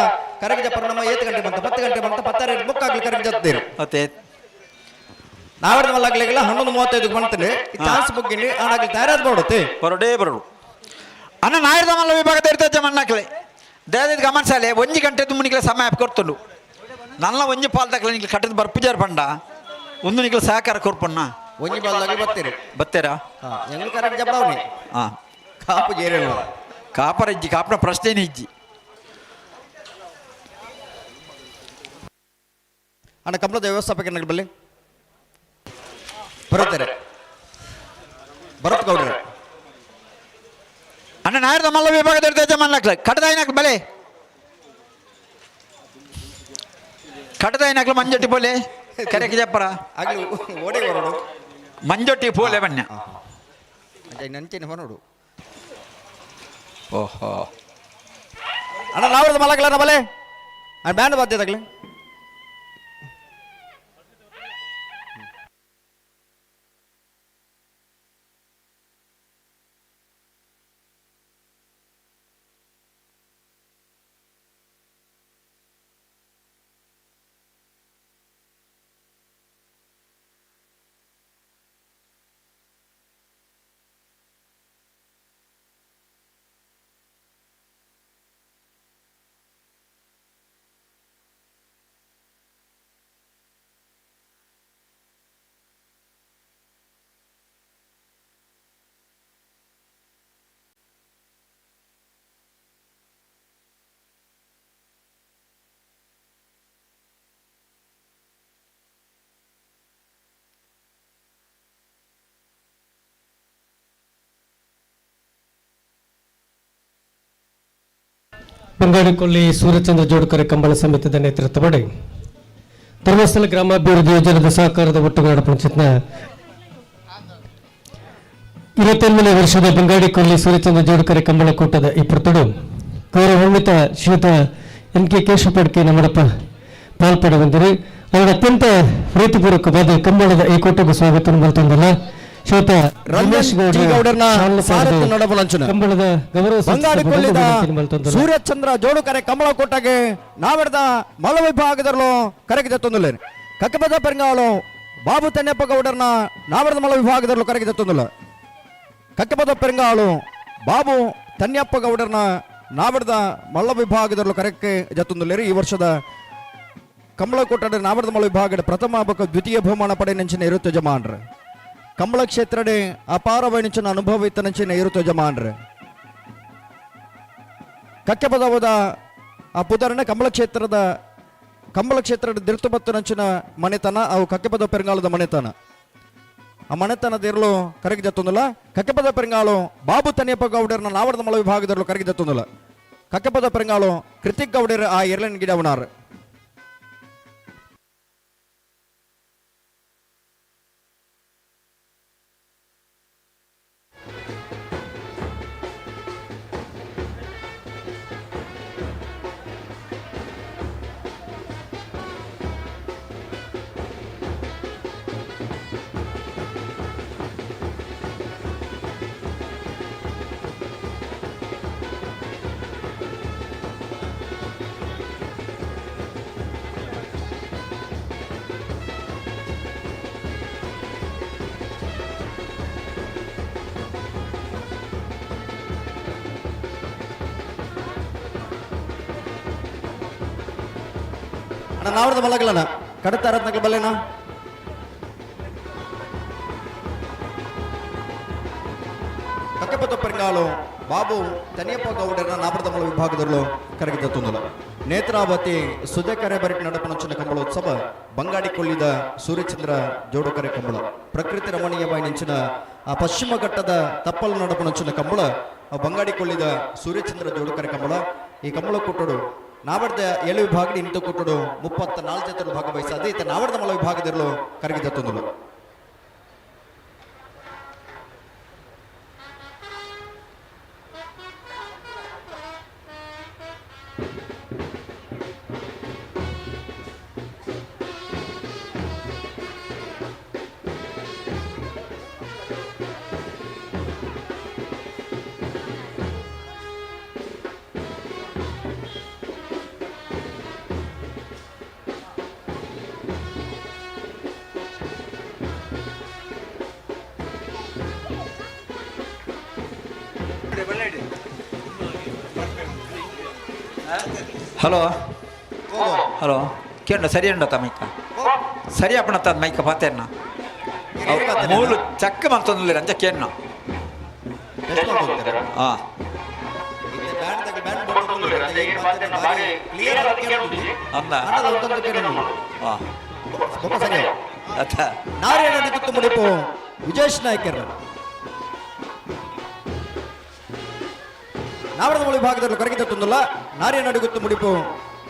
[SPEAKER 15] ಕರೆಗೆ ಜಪನ ನಮ್ಮ 8 ಗಂಟೆ ಬಂತ 10 ಗಂಟೆ ಬಂತ 10 ಮುಕ್ಕಾಗ್ಲಿ ಕರೆಗೆ ಜತ್ತೀರು
[SPEAKER 14] ಮತ್ತೆ
[SPEAKER 15] ನಾವರದ ಮಲಗಲಿಲ್ಲ 11:35 ಬಂತನೆ ಚಾನ್ಸ್ ಬುಗ್ಗಿನಿ ಆನಾಗ್ಲಿ ತಯಾರಾದ ಮಾಡುತ್ತೆ
[SPEAKER 14] ಹೊರಡೇ ಬರಡು ಅನ್ನ ನಾಯರದ ಮಲ್ಲ ವಿಭಾಗದ ಇರ್ತದೆ ಮಣ್ಣಾಕಲೆ ದೇವದ ಗಮನಿಸಲೆ 1 ಗಂಟೆ ತುಮ್ಮನಿಗೆ ಸಮಯ ಕೊಡ್ತುಂಡು ನನ್ನ 1 ಪಾಲ್ದಾಗಲ ನಿಂಗೆ ಕಟ್ಟದ ಬರ್ಪುಜಾರ್ ಪಂಡ ಒಂದು ನಿಂಗೆ ಸಹಕಾರ ಕೊರ್ಪಣ್ಣ
[SPEAKER 15] 1 ಪಾಲ್ದಾಗಲಿ ಬತ್ತೀರಿ
[SPEAKER 14] ಬತ್ತೇರಾ
[SPEAKER 15] ಹೆಂಗ್ ಕರೆಗೆ ಜಪಡವನಿ
[SPEAKER 14] ಹಾ
[SPEAKER 15] ಕಾಪು ಜೇರೇಳು
[SPEAKER 14] ಕಾಪರ ಇಜ್ಜಿ ಕಾಪನ ಪ್ರಶ್ನೆನೇ ಇಜ್ಜಿ
[SPEAKER 15] ಅಣ್ಣ ಕಂಬಳದ ವ್ಯವಸ್ಥಾಪಕ ಬಲ್ಲಿ ಬರುತ್ತಾರೆ ಭರತ್ ಗೌಡ್ರೆ
[SPEAKER 14] ಅಣ್ಣ ನಾಯರದ ಮಲ್ಲ ವಿಭಾಗದ ಇರ್ತದೆ ಮಣ್ಣಾಕಲೆ ಕಟ್ಟದಾಯಿನಾಕ್ಲು ಬಲೆ ಕಟ್ಟದಾಯಿನಾಕ್ಲು ಮಂಜೊಟ್ಟಿ ಪೋಲೆ ಕರೆಗೆ ಜಪ್ಪರ
[SPEAKER 15] ಆಗ್ಲಿ ಓಡಿ ಬರೋಡು
[SPEAKER 14] ಮಂಜೊಟ್ಟಿ ಪೋಲೆ ಬಣ್ಣ
[SPEAKER 15] ನಂಚೇನೆ ಹೊರಡು
[SPEAKER 14] ಓಹೋ
[SPEAKER 15] ಅಣ್ಣ ನಾವರದ ಮಲಗಲ್ಲ ಬಲೆ ಬ್ಯಾಂಡ್ ಬಾಧ್ಯದಾಗ್ಲಿ
[SPEAKER 8] ಬಂಗಾಡಿಕೊಲ್ಲಿ ಸೂರ್ಯಚಂದ್ರ ಜೋಡುಕರೆ ಕಂಬಳ ಸಮಿತಿಯ ನೇತೃತ್ವದಲ್ಲಿ ಧರ್ಮಸ್ಥಳ ಗ್ರಾಮಾಭಿವೃದ್ಧಿ ಯೋಜನೆಯ ಸಹಕಾರದ ಒಟ್ಟುಗೂಡಿನ ಪಂಚಾಯತ್ನ 28ನೇ ವರ್ಷದ ಬಂಗಾಡಿಕೊಲ್ಲಿ ಸೂರ್ಯಚಂದ್ರ ಜೋಡುಕರೆ ಕಂಬಳ ಕೂಟದ ಈ ಪುರ್ತಡು ಗೌರವಾನ್ವಿತ ಶ್ರೀಯುತ NK ಕೇಶವಪಡ್ಕೆ ನಮ್ಮಡಪ್ಪ ಪಾಲ್ಪಡುವಂದಿರಿ ಅವರ ಅತ್ಯಂತ ಪ್ರೀತಿಪೂರ್ವಕವಾದ ಕಂಬಳದ ಈ ಕೂಟಕ್ಕೆ ಸ್ವಾಗತ ಮಾಡ್ತಂದಲ್ಲ ಶ್ರೀಯುತ ರಮೇಶ್ ಗೌಡರನ್ನ ಕಂಬಳದ ಗೌರವ
[SPEAKER 15] ಸೂರ್ಯಚಂದ್ರ ಜೋಡುಕರೆ ಕಂಬಳ ಕೊಟ್ಟಾಗೆ ನಾವೆಡ್ದ ಮಲ ವಿಭಾಗದಲ್ಲೂ ಕರೆಗೆ ತೊಂದಿಲ್ಲ ಕಕ್ಕಬದ ಪೆರಂಗಾಳು ಬಾಬು ತನ್ನಪ್ಪ ಗೌಡರ್ನ ನಾವೆಡ್ದ ಮಲ ವಿಭಾಗದಲ್ಲೂ ಕರೆಗೆ ತೊಂದಿಲ್ಲ ಕಕ್ಕಬದ ಪೆರಂಗಾಳು ಬಾಬು ತನ್ನಪ್ಪ ಗೌಡರ್ನ ನಾವಡದ ಮಲ್ಲ ವಿಭಾಗದಲ್ಲೂ ಕರೆಕ್ಕೆ ಜತ್ತೊಂದುಲ್ಲೇರು ಈ ವರ್ಷದ ಕಂಬಳ ಕೊಟ್ಟಡೆ ನಾವಡದ ಮಲ್ಲ ವಿಭಾಗದ ಪ್ರಥಮ ಬೊಕ್ಕ ದ್ವಿತೀಯ ಬಹುಮಾನ ಪಡೆ ನೆಂಚಿನ ಇರುತ್ತ ಯಜಮಾನ್ರೆ ಕಂಬಳ ಕ್ಷೇತ್ರಡೆ ಅಪಾರ ನೆಂಚಿನ ಅನುಭವ ಇತ್ತ ನೆಂಚಿನ ಇರುತ್ತ ಯಜಮಾನ್ರೆ ಕಕ್ಕೆ ಪದವದ ಆ ಪುದರನೆ ಕಂಬಳ ಕ್ಷೇತ್ರದ ದಿರ್ತುಬತ್ತು ನಂಚಿನ ಮನೆತನ ಅವು ಕಕ್ಕೆಪದ ಪೆರಂಗಾಲದ ಮನೆತನ ಆ ಮನೆತನದಿರಲು ಕರಗಿ ಜತ್ತೊಂದಿಲ್ಲ ಕಕ್ಕೆಪದ ಪೆರಂಗಾಲು ಬಾಬು ತನಿಯಪ್ಪ ಗೌಡರ್ನ ನಾವಡದ ಮಳ ವಿಭಾಗದಲ್ಲೂ ಕರಗಿ ಜತ್ತೊಂದಿಲ್ಲ ಕಕ್ಕೆಪದ ಪೆರಂಗಾಲು ಕೃತಿಕ್ ಗೌಡರ್ ಆ ಎರಲನ್ ಗಿಡವನಾರ್ ನಾವಡದ ಮಲಗಲನ ಕಡತಾರತ್ನಗಳ ಬಲ್ಲೆನಾ ಕಕ್ಕೆಪದ ಪೆರಂಗಾಲು ಬಾಬು ತನಿಯಪ್ಪ ಗೌಡರ್ನ ನಾವಡದ ಮಲ ವಿಭಾಗದಲ್ಲೂ ಕರಗಿದ ತುಂದಲ ನೇತ್ರಾವತಿ ಸುದೇಕರೆ ಬರಿಟ್ ನಡಪನೊಚ್ಚಿನ ಕಂಬಳೋತ್ಸವ ಬಂಗಾಡಿ ಕೊಳ್ಳಿದ ಸೂರ್ಯಚಂದ್ರ ಜೋಡುಕರೆ ಕಂಬಳ ಪ್ರಕೃತಿ ರಮಣೀಯವಾಗಿ ನೆಂಚಿನ ಆ ಪಶ್ಚಿಮ ಘಟ್ಟದ ತಪ್ಪಲು ನಡಪನೊಚ್ಚಿನ ಕಂಬಳ ಬಂಗಾಡಿ ಕೊಳ್ಳಿದ ಸೂರ್ಯಚಂದ್ರ ಜೋಡುಕರೆ ಕಂಬಳ ಈ ಕಂಬಳ ಕೊಟ್ಟಡು ನಾವಡದ 7 ವಿಭಾಗ ಇಂತು ಕೊಟ್ಟಡು 34 ಜೊತೆ ಭಾಗವಹಿಸಿದ ಈತ ನಾವಡದ ಮಲ ವಿಭಾಗದಲ್ಲೂ ಕರಗಿದ ತುಂದಲು
[SPEAKER 14] ಹಲೋ ಹಲೋ ಕೇಳ ಸರಿ ಉಂಡತ್ತ ಮೈಕ ಸರಿ ಅಪ್ಪಣತ್ತ ಮೈಕ ಪಾತೇನ ಮೂಲು ಚಕ್ಕ ಮಂತೊಂದಿಲ್ಲ ಅಂತ ಕೇಳ ಹಾಂ ಅಂದ
[SPEAKER 15] ನಾರಾಯಣ ಕುತ್ತು ಮುಡಿಪು ವಿಜೇಶ್ ನಾಯ್ಕರ್ ನಾವಡದ ಮಲ ವಿಭಾಗದಲ್ಲೂ ಕರಗಿದ ತುಂದಲ್ಲ ನಾರಾಯಣ ಅಡಿಗುತ್ತು ಮುಡಿಪು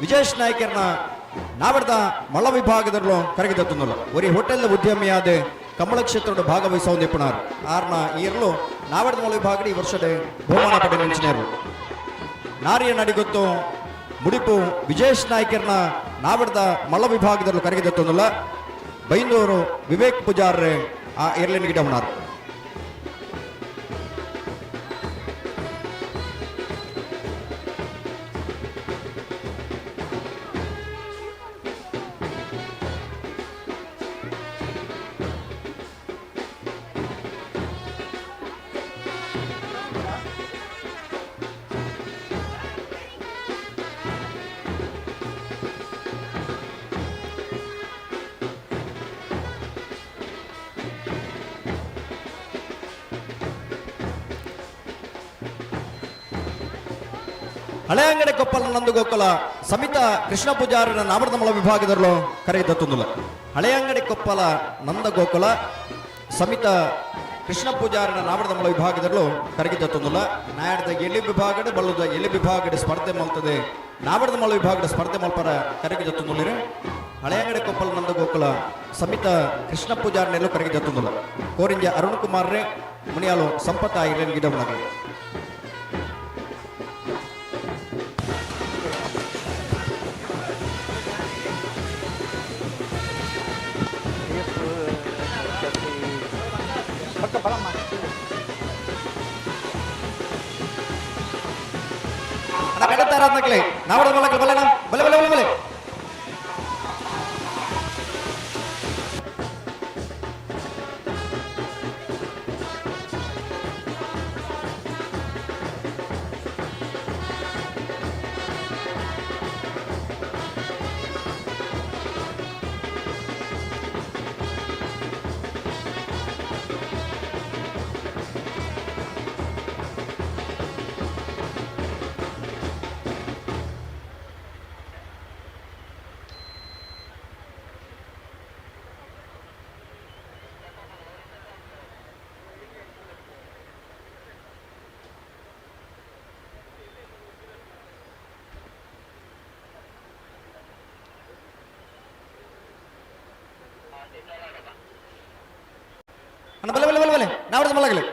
[SPEAKER 15] ವಿಜೇಶ್ ನಾಯ್ಕರ್ನ ನಾವಡದ ಮಳ ವಿಭಾಗದಲ್ಲೂ ಕರಗಿದ ತುಂದಲ್ಲ ಒರಿ ಹೋಟೆಲ್ ಉದ್ಯಮಿಯಾದ ಕಂಬಳ ಕ್ಷೇತ್ರದ ಭಾಗವಹಿಸ ಹೊಂದಿಪ್ಪುನಾರು ಆರ್ನ ಈರಲು ನಾವಡದ ಮಲ ವಿಭಾಗದ ಈ ವರ್ಷದ ಬಹುಮಾನ ಪಡೆ ನೆಂಚಿನರು ನಾರಾಯಣ ಅಡಿಗುತ್ತು ಮುಡಿಪು ವಿಜೇಶ್ ನಾಯ್ಕರ್ನ ನಾವಡದ ಮಳ ವಿಭಾಗದಲ್ಲೂ ಕರಗಿದ ತುಂದಲ್ಲ ಬೈಂದೂರು ವಿವೇಕ್ ಪೂಜಾರ್ರೆ ಆ ಏರ್ಲಿನ ಗಿಡ ಉಣಾರು ಹಳೆ ಅಂಗಡಿ ಕೊಪ್ಪಲ ನಂದುಗೋಕಲ ಸಮಿತ ಕೃಷ್ಣ ಪೂಜಾರನ ನಾವಡದ ಮಲ ವಿಭಾಗದಲ್ಲೂ ಕರೆಯಿದ ತುಂದುಲ ಹಳೆ ಅಂಗಡಿ ಕೊಪ್ಪಲ ನಂದಗೋಕುಲ ಸಮಿತ ಕೃಷ್ಣ ಪೂಜಾರನ ನಾವಡದ ಮಲ ವಿಭಾಗದಲ್ಲೂ ಕರಗಿದ ತುಂದುಲ ನಾಯಡದ ಎಲ್ಲಿ ವಿಭಾಗದ ಬಲ್ಲುದ ಎಲ್ಲಿ ವಿಭಾಗದ ಸ್ಪರ್ಧೆ ಮಲ್ತದೆ ನಾವಡದ ಮಲ ವಿಭಾಗದ ಸ್ಪರ್ಧೆ ಮಲ್ಪರ ಕರಗಿದ ತುಂದುಲಿರೆ ಹಳೆ ಅಂಗಡಿ ಕೊಪ್ಪಲ ನಂದಗೋಕುಲ ಸಮಿತ ಕೃಷ್ಣ ಪೂಜಾರನೆಲ್ಲೂ ಕರಗಿದ ತುಂದುಲ ಕೋರಿಂಜ ಅರುಣ್ ಕುಮಾರ್ ರೇ ಮುನಿಯಾಲು ಸಂಪತ್ತ ಇರೇನ್ ಗಿಡ ಮುಳಗೆ ಕಡತಾರಾತ್ನಕ್ಲೆ ನಾವಡ ಮಲಕ್ಕೆ ಬಲ್ಲೆನ ಬಲೆ ಬಲೆ ಬಲೆ ಬಲೆ ನಾವರ್ದ ಮಲ್ಲಗಲಿ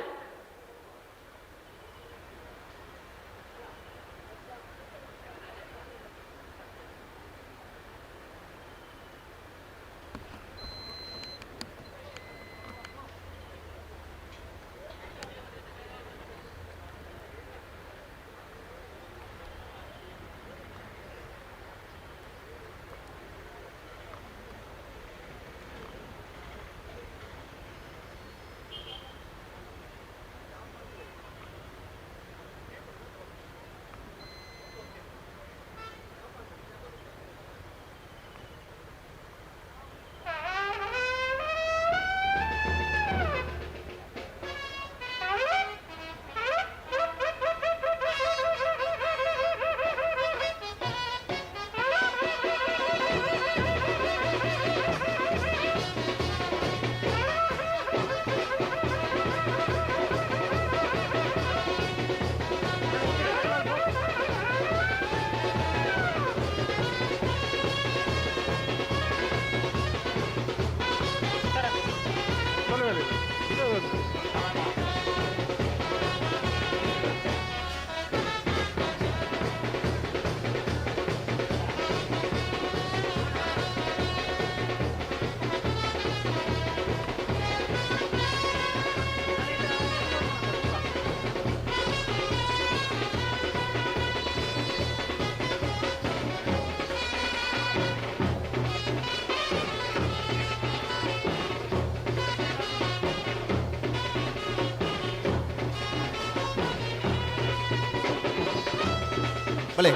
[SPEAKER 15] ಬಲೆ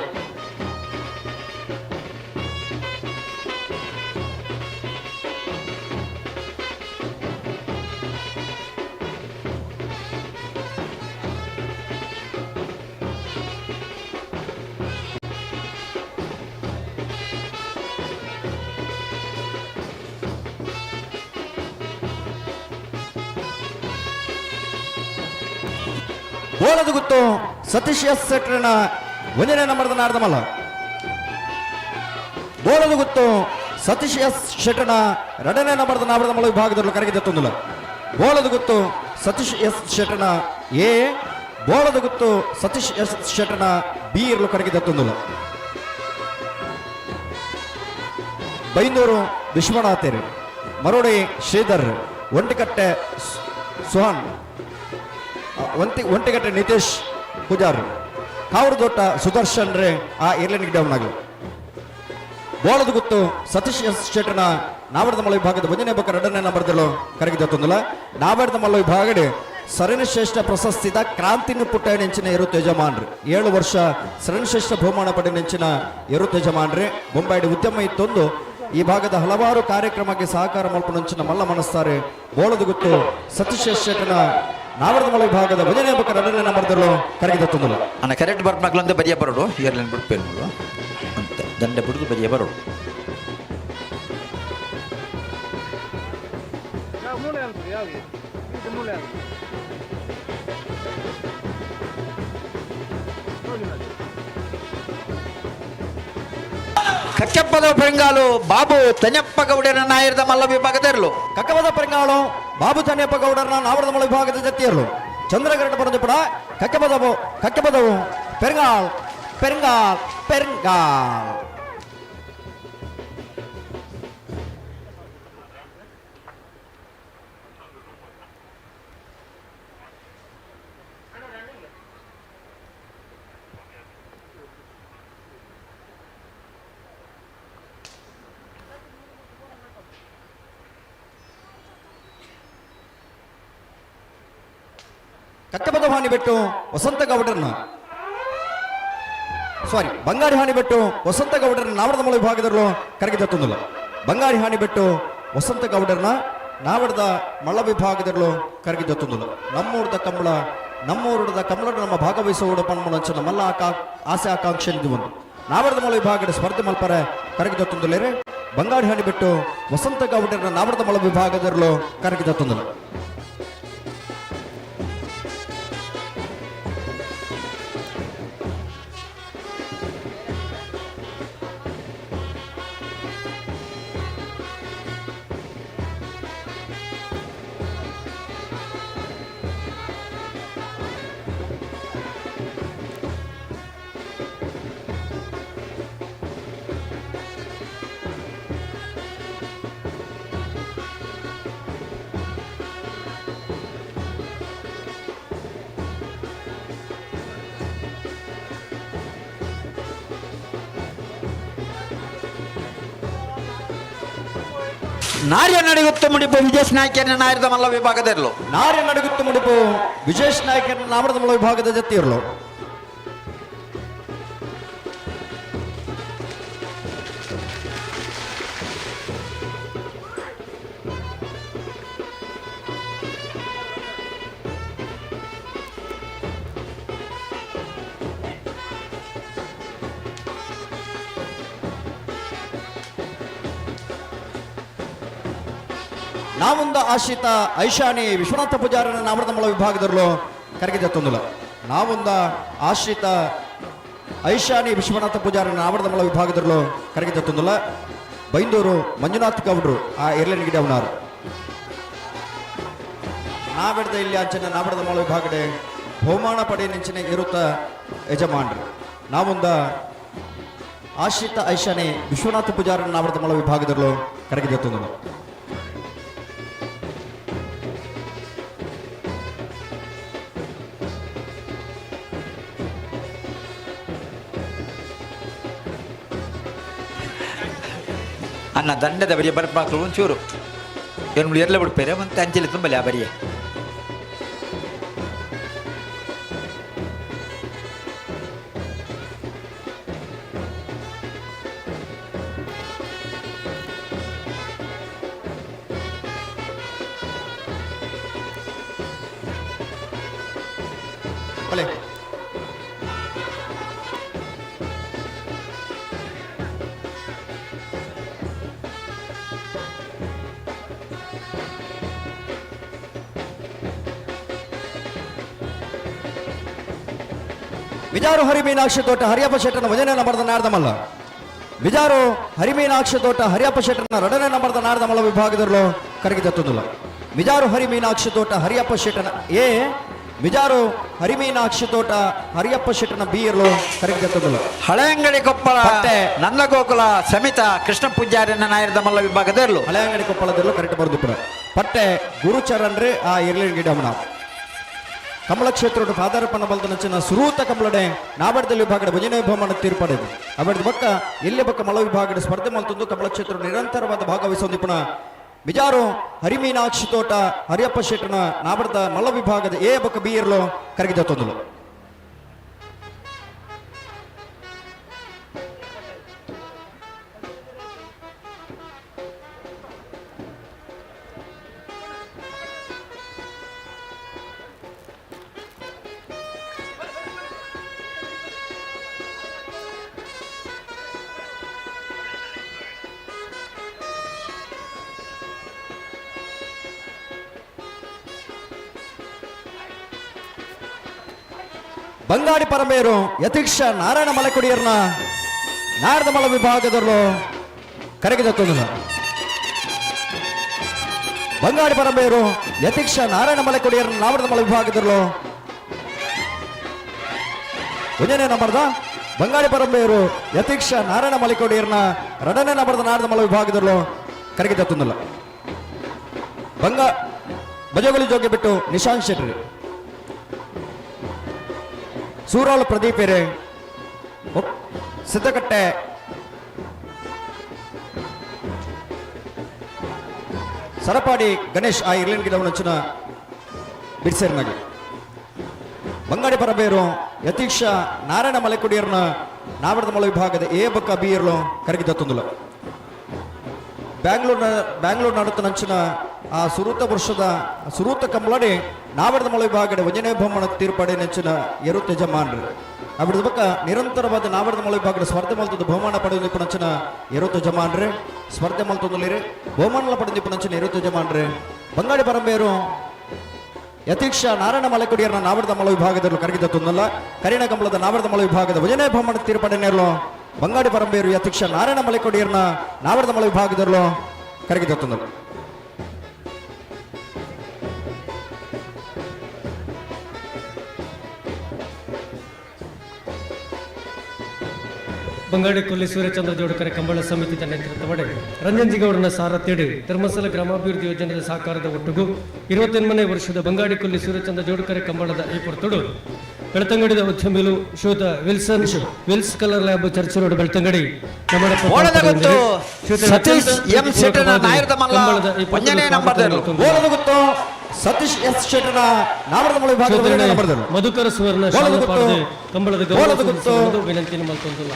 [SPEAKER 15] ಬೋಳದು ಗುತ್ತು ಸತೀಶ್ ಎಸ್ ಶೆಟ್ರನ 1ನೇ ನಂಬರ್ದ ನಾಡ್ದ ಮಲ್ಲ ಬೋಳದು ಗುತ್ತು ಸತೀಶ್ ಎಸ್ ಶೆಟ್ರನ 2ನೇ ನಂಬರ್ದ ನಾಡ್ದ ಮಲ್ಲ ವಿಭಾಗದಲ್ಲಿ ಕರಗಿದತ್ತೊಂದಿಲ್ಲ ಬೋಳದು ಗುತ್ತು ಸತೀಶ್ ಎಸ್ ಶೆಟ್ರನ ಎ ಬೋಳದು ಗುತ್ತು ಸತೀಶ್ ಎಸ್ ಶೆಟ್ರನ ಬಿ ಇರಲು ಕರಗಿದತ್ತೊಂದಿಲ್ಲ ಬೈಂದೂರು ವಿಶ್ವನಾಥೇರಿ ಮರೋಡಿ ಶ್ರೀಧರ್ ಒಂಟಿಕಟ್ಟೆ ಸುಹಾನ್ ಒಂಟಿಗಟ್ಟೆ ನಿತೇಶ್ ಪೂಜಾರ್ ಕಾವರದೊಟ್ಟ ಸುದರ್ಶನ್ ರೇ ಆ ಏರ್ಲೈನ್ಗೆ ಡೌನ್ ಆಗಲಿ ಬೋಳದ ಗುತ್ತು ಸತೀಶ್ ಎಸ್ ಶೆಟ್ರನ ನಾವಡದ ಮಲ್ಲ ವಿಭಾಗದ 1ನೇ ಬಕ್ಕ 2ನೇ ನಂಬರ್ದಲ್ಲೂ ಕರಗಿದತ್ತೊಂದಿಲ್ಲ ನಾವಡದ ಮಲ್ಲ ವಿಭಾಗಡೆ ಸರಣಿಶ್ರೇಷ್ಠ ಪ್ರಶಸ್ತಿದ ಕ್ರಾಂತಿನ ಪುಟ್ಟ ನೆಂಚಿನ ಇರುತ್ತ ಯಜಮಾನ್ರಿ 7 ವರ್ಷ ಸರಣಿಶ್ರೇಷ್ಠ ಬಹುಮಾನ ಪಡೆ ನೆಂಚಿನ ಇರುತ್ತ ಯಜಮಾನ್ರಿ ಬೊಂಬಾಯಿಡಿ ಉದ್ಯಮ ಇತ್ತೊಂದು ಈ ಭಾಗದ ಹಲವಾರು ಕಾರ್ಯಕ್ರಮಕ್ಕೆ ಸಹಕಾರ ಮಲ್ಪನಂಚಿನ ಮಲ್ಲ ಮನಸ್ತಾರೆ ಬೋಳದ ಗುತ್ತು ಸತೀಶ್ ಎಸ್ ಶೆಟ್ರನ ನಾವರ್ದ ಮಲ ವಿಭಾಗದ 1ನೇ ಬಕ್ಕ 2ನೇ ನಂಬರ್ದಲ್ಲೂ ಕರಗಿದತ್ತೊಂದಿಲ್ಲ
[SPEAKER 17] ಅನ್ನ ಕರೆಕ್ಟ್ ಬರ್ಮಕ್ಲಂತ ಬರಿಯ ಬರೋಡು ಏರ್ಲೈನ್ ಬಿಡ್ಪೇನು ಅಂತ ದಂಡ ಬಿಡುದು ಬರಿಯ ಬರೋಡು ಕಚ್ಚಪ್ಪದ ಪೆಂಗಾಲು ಬಾಬು ತನ್ನಪ್ಪ ಗೌಡರ ನಾಯರದ ಮಲ್ಲ ವಿಭಾಗದರ್ಲು
[SPEAKER 15] ಕಕ್ಕವದ ಪೆಂಗಾಳು ಬಾಬು ತನ್ನಪ್ಪ ಗೌಡರನ ನಾವರದ ಮಲ ವಿಭಾಗದ ಜೊತೆಯರ್ಲು ಚಂದ್ರಗರಟ ಬರೆದ ಪಡ ಕಕ್ಕಪದವು ಪೆಂಗಾಳ್ ಪೆಂಗಾಳ್ ಪೆಂಗಾಳ್ ಕಕ್ಕಪದ ಹಾನಿಬೆಟ್ಟು ವಸಂತ ಗೌಡರನ್ನ ಬಂಗಾರಿ ಹಾನಿಬೆಟ್ಟು ವಸಂತ ಗೌಡರನ್ನ ನಾವಡದ ಮಲ ವಿಭಾಗದಲ್ಲೂ ಕರಗಿದತ್ತೊಂದಿಲ್ಲ ಬಂಗಾರಿ ಹಾನಿಬೆಟ್ಟು ವಸಂತ ಗೌಡರನ್ನ ನಾವಡದ ಮಳ ವಿಭಾಗದಲ್ಲೂ ಕರಗಿದತ್ತೊಂದಿಲ್ಲ ನಮ್ಮೂರದ ಕಮಲ ನಮ್ಮ ಭಾಗವಹಿಸುವ ಪನ್ಮುನಂಚನ ಮಲ್ಲ ಆಸೆ ಆಕಾಂಕ್ಷೆ ಇದು ಒಂದು ನಾವಡದ ಮಲ ವಿಭಾಗದ ಸ್ಪರ್ಧೆ ಮಲ್ಪರ ಕರಗಿದತ್ತೊಂದಿಲ್ಲ ಬಂಗಾರಿ ಹಾನಿಬೆಟ್ಟು ವಸಂತ ಗೌಡರನ್ನ ನಾವಡದ ಮಲ ವಿಭಾಗದಲ್ಲೂ ಕರಗಿದತ್ತೊಂದಿಲ್ಲ
[SPEAKER 17] ನಾರ್ಯ ನಡಿಗುತ್ತ ಮುಡಿಪು ವಿಜೇಶ್ ನಾಯ್ಕನ ನಾಯರದ ಮಲ್ಲ ವಿಭಾಗದಲ್ಲೂ
[SPEAKER 15] ನಾರ್ಯ ನಡುಗುತ್ತ ಮುಡಿಪು ವಿಜೇಶ್ ನಾಯ್ಕರ ನಾಮರದ ಮಲ್ಲ ವಿಭಾಗದ ಜೊತೆ ಇರಲು ನಾವೊಂದ ಆಶ್ರಿತ ಐಶಾನಿ ವಿಶ್ವನಾಥ ಪೂಜಾರನ ನಾಮರದ ಮಳ ವಿಭಾಗದಲ್ಲೂ ಕರಗಿದ ತೊಂದಲ ನಾವೊಂದ ಆಶ್ರಿತ ಐಶಾನಿ ವಿಶ್ವನಾಥ ಪೂಜಾರನ ನಾಮರದ ಮಳ ವಿಭಾಗದಲ್ಲೂ ಕರಗಿದ ತೊಂದಲ ಬೈಂದೂರು ಮಂಜುನಾಥ್ ಗೌಡ್ರು ಆ ಎರ್ಲೆನಿಗೆ ಅವನಾರು ನಾವೆಡ್ದ ಇಲ್ಲಿ ಅಂಚನ ನಾಮರದ ಮಳ ವಿಭಾಗಡೆ ಬಹುಮಾನ ಪಡೆ ನೆಂಚಿನ ಇರುತ್ತ ಯಜಮಾನ್ರು ನಾವೊಂದ ಆಶ್ರಿತ ಐಶಾನಿ ವಿಶ್ವನಾಥ ಪೂಜಾರನ ನಾಮರದ ಮಳ ವಿಭಾಗದಲ್ಲೂ ಕರಗಿದ ತೊಂದಲ
[SPEAKER 17] ಅನ್ನ ದಂಡದ ಬರಿಯ ಬರ್ಪಾಕ್ಲು ಒಂಚೂರು ಏನು ಎಲ್ಲ ಬಿಡ್ಪೇರೆ ಮತ್ತೆ ಅಂಚಲಿ ತುಂಬಲಿ ಆ ಬರಿಯ ವಿಜಾರು ಹರಿಮೀನಾಕ್ಷಿ ತೋಟ ಹರಿಯಪ್ಪ ಶೆಟ್ಟನ ವಜನೆ ನಂಬರ್ದ ನಾರದಮಲ್ಲ ವಿಜಾರು ಹರಿಮೀನಾಕ್ಷಿ ತೋಟ ಹರಿಯಪ್ಪ ಶೆಟ್ಟನ ರಡನೆ ನಂಬರ್ದ ನಾರದಮಲ್ಲ ವಿಭಾಗದಲ್ಲೂ ಕರಗಿದ ತೊಂದಲ ವಿಜಾರು ಹರಿಮೀನಾಕ್ಷಿ ತೋಟ ಹರಿಯಪ್ಪ ಶೆಟ್ಟನ ಎ ವಿಜಾರು ಹರಿಮೀನಾಕ್ಷಿ ತೋಟ ಹರಿಯಪ್ಪ ಶೆಟ್ಟನ ಬಿ ಇರಲು ಕರಗಿದ ತೊಂದಲ ಹಳೆಯಂಗಡಿ ಕೊಪ್ಪಳ ನಂದಗೋಕುಲ ಸಮಿತ ಕೃಷ್ಣ ಪೂಜಾರಿನ ನಾಯರದ ಮಲ್ಲ ವಿಭಾಗದಲ್ಲೂ
[SPEAKER 15] ಹಳೆಯಂಗಡಿ ಕೊಪ್ಪಳದಲ್ಲೂ ಕರೆಕ್ಟ್ ಬರೆದು ಪುರ ಪಟ್ಟೆ ಗುರುಚರಣ್ರೆ ಆ ಎರ್ಲಿನ ಗಿಡಮನ ಕಮಲ ಕ್ಷೇತ್ರದ ಪಾದಾರಪನ ಬಲ್ದ ನಚ್ಚಿನ ಸುರೂತ ಕಮಲಡೆ ನಾಬಡದಲ್ಲಿ ವಿಭಾಗದ ಭಜನೆ ಬಹುಮಾನ ತೀರ್ಪಡೆದು ಅವರದು ಬಕ್ಕ ಎಲ್ಲಿ ಬಕ್ಕ ಮಳ ವಿಭಾಗದ ಸ್ಪರ್ಧೆ ಮಲ್ತೊಂದು ಕಮಲ ಕ್ಷೇತ್ರ ನಿರಂತರವಾದ ಭಾಗವಹಿಸೊಂದಿಪ್ಪನ ವಿಜಾರು ಹರಿಮೀನಾಕ್ಷಿ ತೋಟ ಹರಿಯಪ್ಪ ಶೆಟ್ಟನ ನಾಬಡದ ಮಲ್ಲ ವಿಭಾಗದ ಎ ಬಕ್ಕ ಬಿ ಇರಲು ಕರಗಿದ ತೊಂದಲು ಬಂಗಾಡಿ ಪರಮೇರು ಯತೀಕ್ಷ ನಾರಾಯಣ ಮಲೆಕೊಡಿಯರ್ನ ನಾರದ ಮಲ ವಿಭಾಗದಲ್ಲೂ ಕರಗಿದ ತೊಂದಲ ಬಂಗಾಡಿ ಪರಮೇರು ಯತೀಕ್ಷ ನಾರಾಯಣ ಮಲೆಕೊಡಿಯರ್ನ ನಾರದ ಮಲ ವಿಭಾಗದಲ್ಲೂ ಒಂದನೇ ನಂಬರ್ದ ಬಂಗಾಡಿ ಪರಮೇರು ಯತೀಕ್ಷ ನಾರಾಯಣ ಮಲೆಕೊಡಿಯರ್ನ ಎರಡನೇ ನಂಬರ್ದ ನಾರದ ಮಲ ವಿಭಾಗದಲ್ಲೂ ಕರಗಿದ ತೊಂದಲ ಬಜಗೋಲಿ ಜೋಗಿ ಬಿಟ್ಟು ನಿಶಾಂತ್ ಶೆಟ್ಟಿ ಸೂರಾಳು ಪ್ರದೀಪೇರೆ ಸಿದ್ದಕಟ್ಟೆ ಸರಪಾಡಿ ಗಣೇಶ್ ಆ ಇರ್ಲಿನ ಗಿಡವನಂಚಿನ ಬಿಡ್ಸೇರ್ನಾಗಿ ಬಂಗಾಡಿ ಪರಬೇರು ಯತೀಕ್ಷ ನಾರಾಯಣ ಮಲೆಕುಡಿಯರ್ನ ನಾವಡದ ಮಲ ವಿಭಾಗದ ಎ ಬಕ್ಕ ಬಿ ಇರ್ಲು ಕರಗಿದ ತೊಂದಲ ಬ್ಯಾಂಗ್ಳೂರ್ ನಡುತ್ತ ನಂಚಿನ ಆ ಸುರೂತ ವರ್ಷದ ಸುರೂತ ಕಂಬಳಡಿ ನಾವಡದ ಮಳ ವಿಭಾಗದ ವಜನೆ ಬಹುಮಾನ ತೀರ್ಪಡೆ ನೆಂಚಿನ ಎರುತ್ತ ಯಜಮಾನ್ರು ಅವರದು ಬಕ್ಕ ನಿರಂತರವಾದ ನಾವಡದ ಮಳ ವಿಭಾಗದ ಸ್ಪರ್ಧೆ ಮಲ್ತದ ಬಹುಮಾನ ಪಡೆದು ಪುಣಂಚಿನ ಎರುತ್ತ ಯಜಮಾನ್ರೆ ಸ್ಪರ್ಧೆ ಮಲ್ತೊಂದಲಿರಿ ಬಹುಮಾನ ಪಡೆದು ಪುಣಂಚಿನ ಎರುತ್ತ ಯಜಮಾನ್ರೆ ಬಂಗಾಡಿ ಪರಂಬೇರು ಯತೀಕ್ಷ ನಾರಾಯಣ ಮಲೆಕುಡಿಯರ್ನ ನಾವಡದ ಮಳ ವಿಭಾಗದಲ್ಲೂ ಕರಗಿದ ತೊಂದಲ್ಲ ಕರಿಣ ಕಂಬಳದ ನಾವಡದ ಮಳ ವಿಭಾಗದ ವಜನೆ ಬಹುಮಾನ ತೀರ್ಪಡೆ ನೇರಲು ಬಂಗಾಡಿ ಪರಂಬೇರು ಯತೀಕ್ಷ ನಾರಾಯಣ ಮಲೆಕುಡಿಯರ್ನ ನಾವಡದ ಮಳ ವಿಭಾಗದಲ್ಲೂ ಕರಗಿದ ತೊಂದಲ್ಲ
[SPEAKER 4] ಬಂಗಾಡಿ ಕೊಲ್ಲಿ ಸೂರ್ಯಚಂದ್ರ ಜೋಡಕರೆ ಕಂಬಳ ಸಮಿತಿಯ ನೇತೃತ್ವವಡೆ ರಂಜನ್ಜಿಗೌಡನ ಸಾರಥ್ಯಡಿ ಧರ್ಮಸ್ಥಳ ಗ್ರಾಮಾಭಿವೃದ್ಧಿ ಯೋಜನೆಯ ಸಹಕಾರದ ಒಟ್ಟಿಗೂ 28ನೇ ವರ್ಷದ ಬಂಗಾಡಿ ಕೊಲ್ಲಿ ಸೂರ್ಯಚಂದ್ರ ಜೋಡಕರೆ ಕಂಬಳದ ಈ ಪೊರ್ತುಡು ಬೆಳ್ತಂಗಡಿದ ಉದ್ಯಮಿಗಳು ಶ್ರೀಯುತ Wills colour lab church road Belthangady
[SPEAKER 14] ಓಳದ ಗೊತ್ತು ಸತೀಶ್ ಎಂ ಶೆಟ್ಟನ ನಾಯರದ ಮಲ್ಲ ಒಂದನೇ ನಂಬರ್ದವರು
[SPEAKER 17] ಓಲದ ಗೊತ್ತು ಸತೀಶ್ ಎಸ್ ಶೆಟ್ಟನ ನಾವರದ ಮಳೆ ವಿಭಾಗದ ನಂಬರ್ದವರು
[SPEAKER 4] ಮಧುಕರ ಸುವರ್ಣ ಶಾಲಪಾಡದೆ ಕಂಬಳದ ಗೌರವ ವಿನಂತಿ ಮಾಡ್ಕೊಂತಿಲ್ಲ.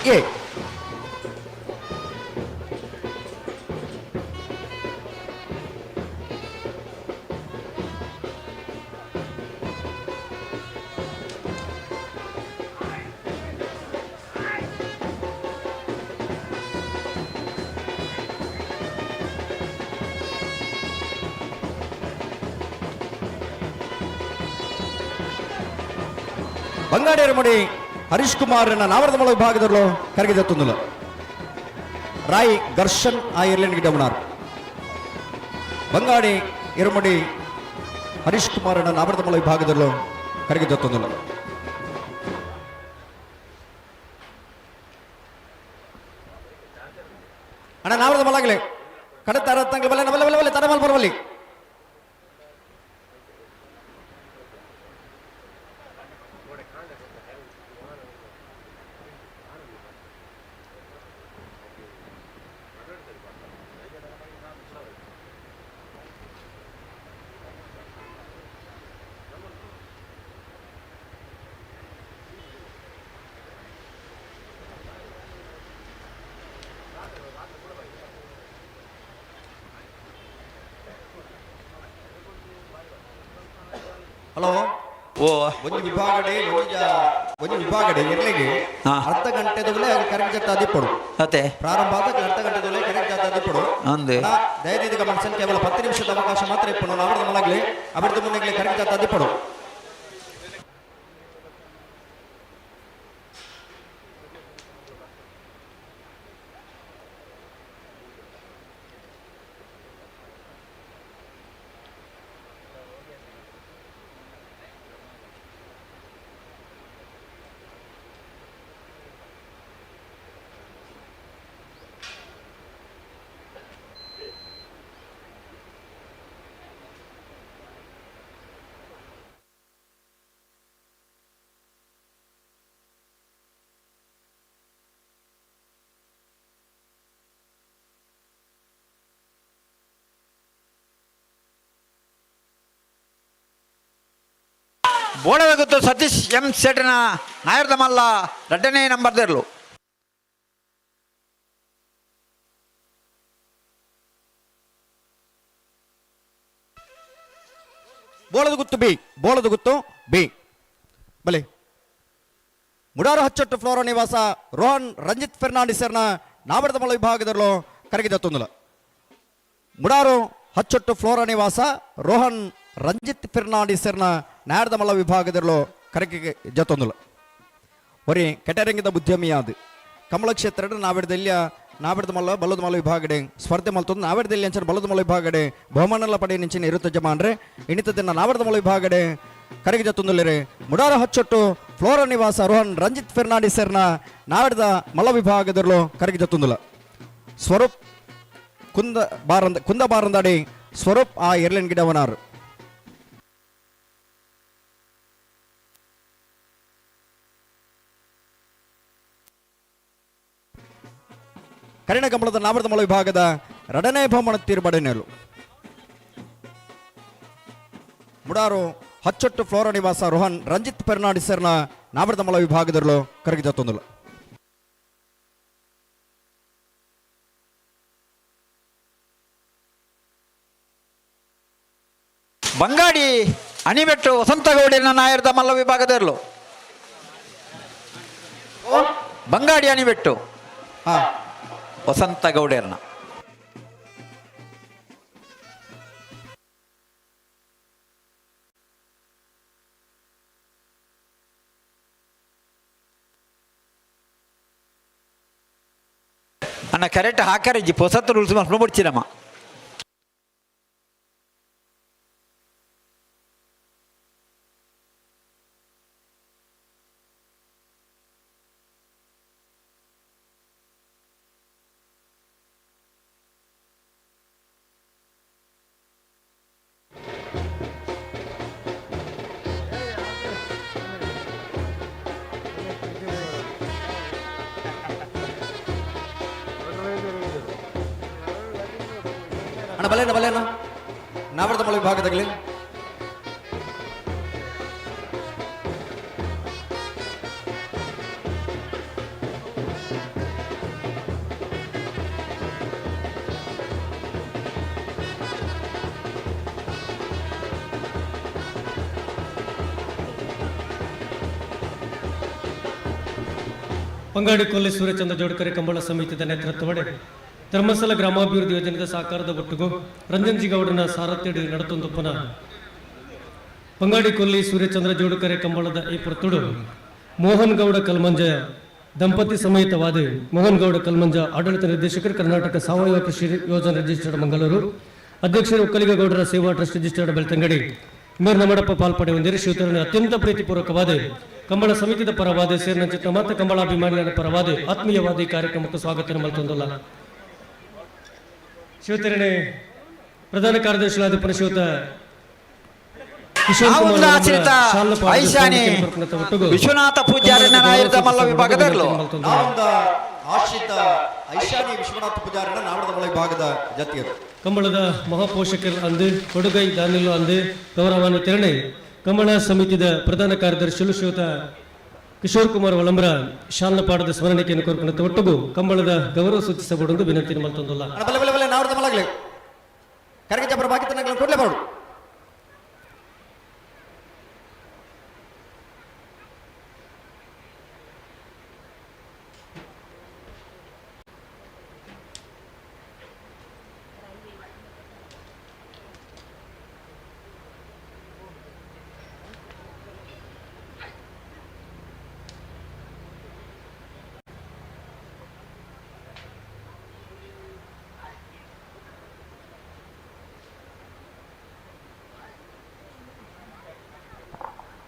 [SPEAKER 17] ಬಂಗಾಡಿ ಎರಮಡಿ ಹರೀಶ್ ಕುಮಾರ್ನ ನಾವರದ ಮಳ ವಿಭಾಗದಲ್ಲೂ ಕರಗಿದೆತ್ತೊಂದಿಲ್ಲ. ರಾಯ್ ಘರ್ಷನ್ ಆ ಇರ್ಲೆನ್ ಗಿಡಮನಾರ್ ಬಂಗಾಡಿ ಎರಮಡಿ ಹರೀಶ್ ಕುಮಾರ್ನ ನಾವರದ ಮಳ ವಿಭಾಗದಲ್ಲೂ ಕರಗಿದೆತ್ತೊಂದಿಲ್ಲ. ಅಣ್ಣ ನಾವರದ ಮಲಾಗಲೇ ಕಡೆ ತರತ್ತಂಗ್ಲ ಬಲ್ಲ ಬಲ್ಲ ಬಲ್ಲ ಬಲ್ಲ ತರ ಮಲ್ ಬರವಲ್ಲಿ ಹಲೋ
[SPEAKER 14] ಓ
[SPEAKER 17] ಒಂದು ವಿಭಾಗಡೆ ಎರ್ಲೆಗೆ ಅರ್ಧ ಗಂಟೆದೊಳಗೆ ಕರೆಕ್ಟ್ ಜೊತೆ ಅದಿಪ್ಪಡು
[SPEAKER 14] ಅದೇ
[SPEAKER 17] ಪ್ರಾರಂಭ ಆದ ಅರ್ಧ ಗಂಟೆದೊಳಗೆ ಕರೆಕ್ಟ್ ಜೊತೆ ಅದಿಪ್ಪಡು
[SPEAKER 14] ಅಂದೆ
[SPEAKER 17] ದಯವಿಟ್ಟು ಗಮನಿಸಲು ಕೇವಲ 10 ನಿಮಿಷದ ಅವಕಾಶ ಮಾತ್ರ ಇಪ್ಪಡು ನಾವರದ ಮಲಗಲಿ ಅಬಿಡ್ದು ಮುನ್ನೆಗ್ಲಿ ಕರೆಕ್ಟ್ ಜೊತೆ ಅದಿಪ್ಪಡು.
[SPEAKER 14] ಬೋಳದ ಗೊತ್ತು ಸತೀಶ್ ಎಂ ಶೆಟ್ಟನ ನಾಯರದ ಮಲ್ಲ 2ನೇ ನಂಬರ್ದರ್ಲು
[SPEAKER 17] ಬೋಳದ ಗುತ್ತು ಬಿ ಬಲೆ ಮುಡಾರು ಹಚ್ಚಟ್ಟು ಫ್ಲೋರಾ ನಿವಾಸ ರೋಹನ್ ರಂಜಿತ್ ಫೆರ್ನಾಂಡಿಸರ್ನ ನಾವರದ ಮಳ ವಿಭಾಗದಲ್ಲೂ ಕರಗಿದತ್ತೊಂದಿಲ್ಲ. ಮುಡಾರು ಹಚ್ಚೊಟ್ಟು ಫ್ಲೋರಾ ನಿವಾಸ ರೋಹನ್ ರಂಜಿತ್ ಫೆರ್ನಾಂಡಿಸರ್ನ ನಾಡದ ಮಳ ವಿಭಾಗದಲ್ಲೂ ಕರಗಿಗೆ ಜತ್ತೊಂದಿಲ್ಲ. ಒರಿ ಕೆಟರಿಂಗದ ಉದ್ಯಮಿಯಾದ ಕಮಲ ಕ್ಷೇತ್ರ ನಾವಿಡದ ಮಲ್ಲ ಬಲ್ಲದ ಮಲ ವಿಭಾಗಡೆ ಸ್ಪರ್ಧೆ ಮಲ್ತೊಂದು ನಾವಿಡದಲ್ಲಿ ಅಂಚನೆ ಬಲ್ಲದ ಮಲ ವಿಭಾಗಡೆ ಬಹುಮಾನಲ ಪಡೆ ನಿಂಚಿನ ಇರುತ್ತ ಜಮಾನ್ರೆ ಇಣಿತದಿನ ನಾವಿಡದ ಮಲ ವಿಭಾಗಡೆ ಕರಗಿ ಜತ್ತೊಂದಿಲ್ಲರೆ ಮುಡಾರ ಹಚ್ಚೊಟ್ಟು ಫ್ಲೋರಾ ನಿವಾಸ ರೋಹನ್ ರಂಜಿತ್ ಫೆರ್ನಾಂಡಿಸರ್ನ ನಾವಿಡದ ಮಲ ವಿಭಾಗದಲ್ಲೂ ಕರಗಿ ಜತ್ತೊಂದಿಲ್ಲ. ಸ್ವರೂಪ್ ಕುಂದ ಬಾರಂದಾಡಿ ಸ್ವರೂಪ್ ಆ ಎರ್ಲೆನ್ ಗಿಡವನಾರ್ ಕರಿಣ ಕಂಬಳದ ನಾವರದ ಮಳ ವಿಭಾಗದ 2ನೇ ಬಹುಮಾನ ತೀರ್ಪಡೆನೆಲು ಮುಡಾರು ಹಚ್ಚೊಟ್ಟು ಫ್ಲೋರಾ ನಿವಾಸ ರೋಹನ್ ರಂಜಿತ್ ಫೆರ್ನಾಂಡಿಸರ್ನ ನಾವರದ ಮಳ ವಿಭಾಗದಲ್ಲೂ ಕರಗಿ ಜತ್ತೊಂದಿಲ್ಲ.
[SPEAKER 14] ಬಂಗಾಡಿ ಅಣಿಬೆಟ್ಟು ವಸಂತಗೌಡನ ನಾಯರದ ಮಲ್ಲ ವಿಭಾಗದರ್ಲು ಬಂಗಾಡಿ ಅಣಿಬೆಟ್ಟು ವಸಂತಗೌಡರ್ನ ಅಣ್ಣ ಕರೆಕ್ಟ್ ಹಾಕರಿಜ್ಜಿ ಹೊಸತ್ತು ರೂಲ್ಸ್ ಮಾಡ್ಬಿಡ್ತೀರಮ್ಮ.
[SPEAKER 17] ಅಣ್ಣ ಬಲ್ಲೇನ ನಾವರ್ದ ಮಲ ವಿಭಾಗದಲ್ಲಿ
[SPEAKER 4] ಬಂಗಾಡಿ ಕೊಲ್ಲಿ ಸೂರ್ಯಚಂದ್ರ ಜೋಡಕರೆ ಕಂಬಳ ಸಮಿತಿಯ ನೇತೃತ್ವವಡೆ ಧರ್ಮಸ್ಥಳ ಗ್ರಾಮಾಭಿವೃದ್ಧಿ ಯೋಜನೆಯ ಸಾಕಾರದ ಒಟ್ಟಿಗೂ ರಂಜನ್ ಜಿಗೌಡನ ಸಾರಥ್ಯಡಿ ನಡತೊಂದುಪ್ಪನ ಬಂಗಾಡಿ ಕೊಲ್ಲಿ ಸೂರ್ಯಚಂದ್ರ ಜೋಡಕರೆ ಕಂಬಳದ ಈ ಪುರ್ತುಡು ಮೋಹನ್ ಗೌಡ ಕಲ್ಮಂಜ ದಂಪತಿ ಸಮೇತವಾದ ಮೋಹನ್ ಗೌಡ ಕಲ್ಮಂಜ ಆಡಳಿತ ನಿರ್ದೇಶಕರು ಕರ್ನಾಟಕ ಸಾವಯವ ಕೃಷಿ ಯೋಜನಾ ರಿಜಿಸ್ಟರ್ಡ್ ಮಂಗಳೂರು ಅಧ್ಯಕ್ಷರು ಒಕ್ಕಲಿಗೌಡರ ಸೇವಾ ಟ್ರಸ್ಟ್ ರಿಜಿಸ್ಟರ್ಡ್ ಬೆಳ್ತಂಗಡಿ ಮೇರ್ ನಮ್ಮಡಪ್ಪ ಪಾಲ್ಪಡೆ ಹೊಂದಿರಿ ಶಿವತರಣ ಅತ್ಯಂತ ಪ್ರೀತಿಪೂರ್ವಕವಾದ ಕಂಬಳ ಸಮಿತಿಯ ಪರವಾದ ಸೇರಿನಂಚಿತ ಮತ್ತು ಕಂಬಳಾಭಿಮಾನಿಗಳ ಪರವಾದ ಆತ್ಮೀಯವಾದ ಈ ಕಾರ್ಯಕ್ರಮಕ್ಕೆ ಸ್ವಾಗತ ಮಲ್ತೊಂದಲ್ಲ ಶಿವತರಣೆ ಪ್ರಧಾನ ಕಾರ್ಯದರ್ಶಿಗಳಾದ ಶ್ರೀಯುತ
[SPEAKER 14] ವಿಶ್ವನಾಥ ಪೂಜಾರನ ನಾಯರದ ಮಲ್ಲ ವಿಭಾಗದಲ್ಲೂ
[SPEAKER 17] ಆಶ್ರಿತ ಐಶಾನಿ ವಿಶ್ವನಾಥ ಪೂಜಾರನ ನಾವರದ ಮಲ ವಿಭಾಗದ ಜತಿಯರು
[SPEAKER 4] ಕಂಬಳದ ಮಹಾಪೋಷಕರು ಅಂದು ಕೊಡುಗೈ ದಾನಿಲು ಅಂದು ಗೌರವಾನ ತಿರಣೆ ಕಂಬಳ ಸಮಿತಿಯ ಪ್ರಧಾನ ಕಾರ್ಯದರ್ಶಿಗಳು ಶ್ರೀಯುತ ಕಿಶೋರ್ ಕುಮಾರ್ ಒಳಂಬ್ರ ಶಾಲನ ಪಾಠದ ಸ್ಮರಣೆಯನ್ನು ಕೋರ್ಕೊಂಡ ಒಟ್ಟಿಗೂ ಕಂಬಳದ ಗೌರವ ಸೂಚಿಸಬಹುದು ವಿನಂತಿ ಮಲ್ತೊಂದಲ್ಲ
[SPEAKER 17] ನಾವರದ ಮಲಗಲಿ ಕರಗ ಜಬರ ಬಾಕಿ ತನಕ ಕೊಡ್ಲೇ ಬಾಡು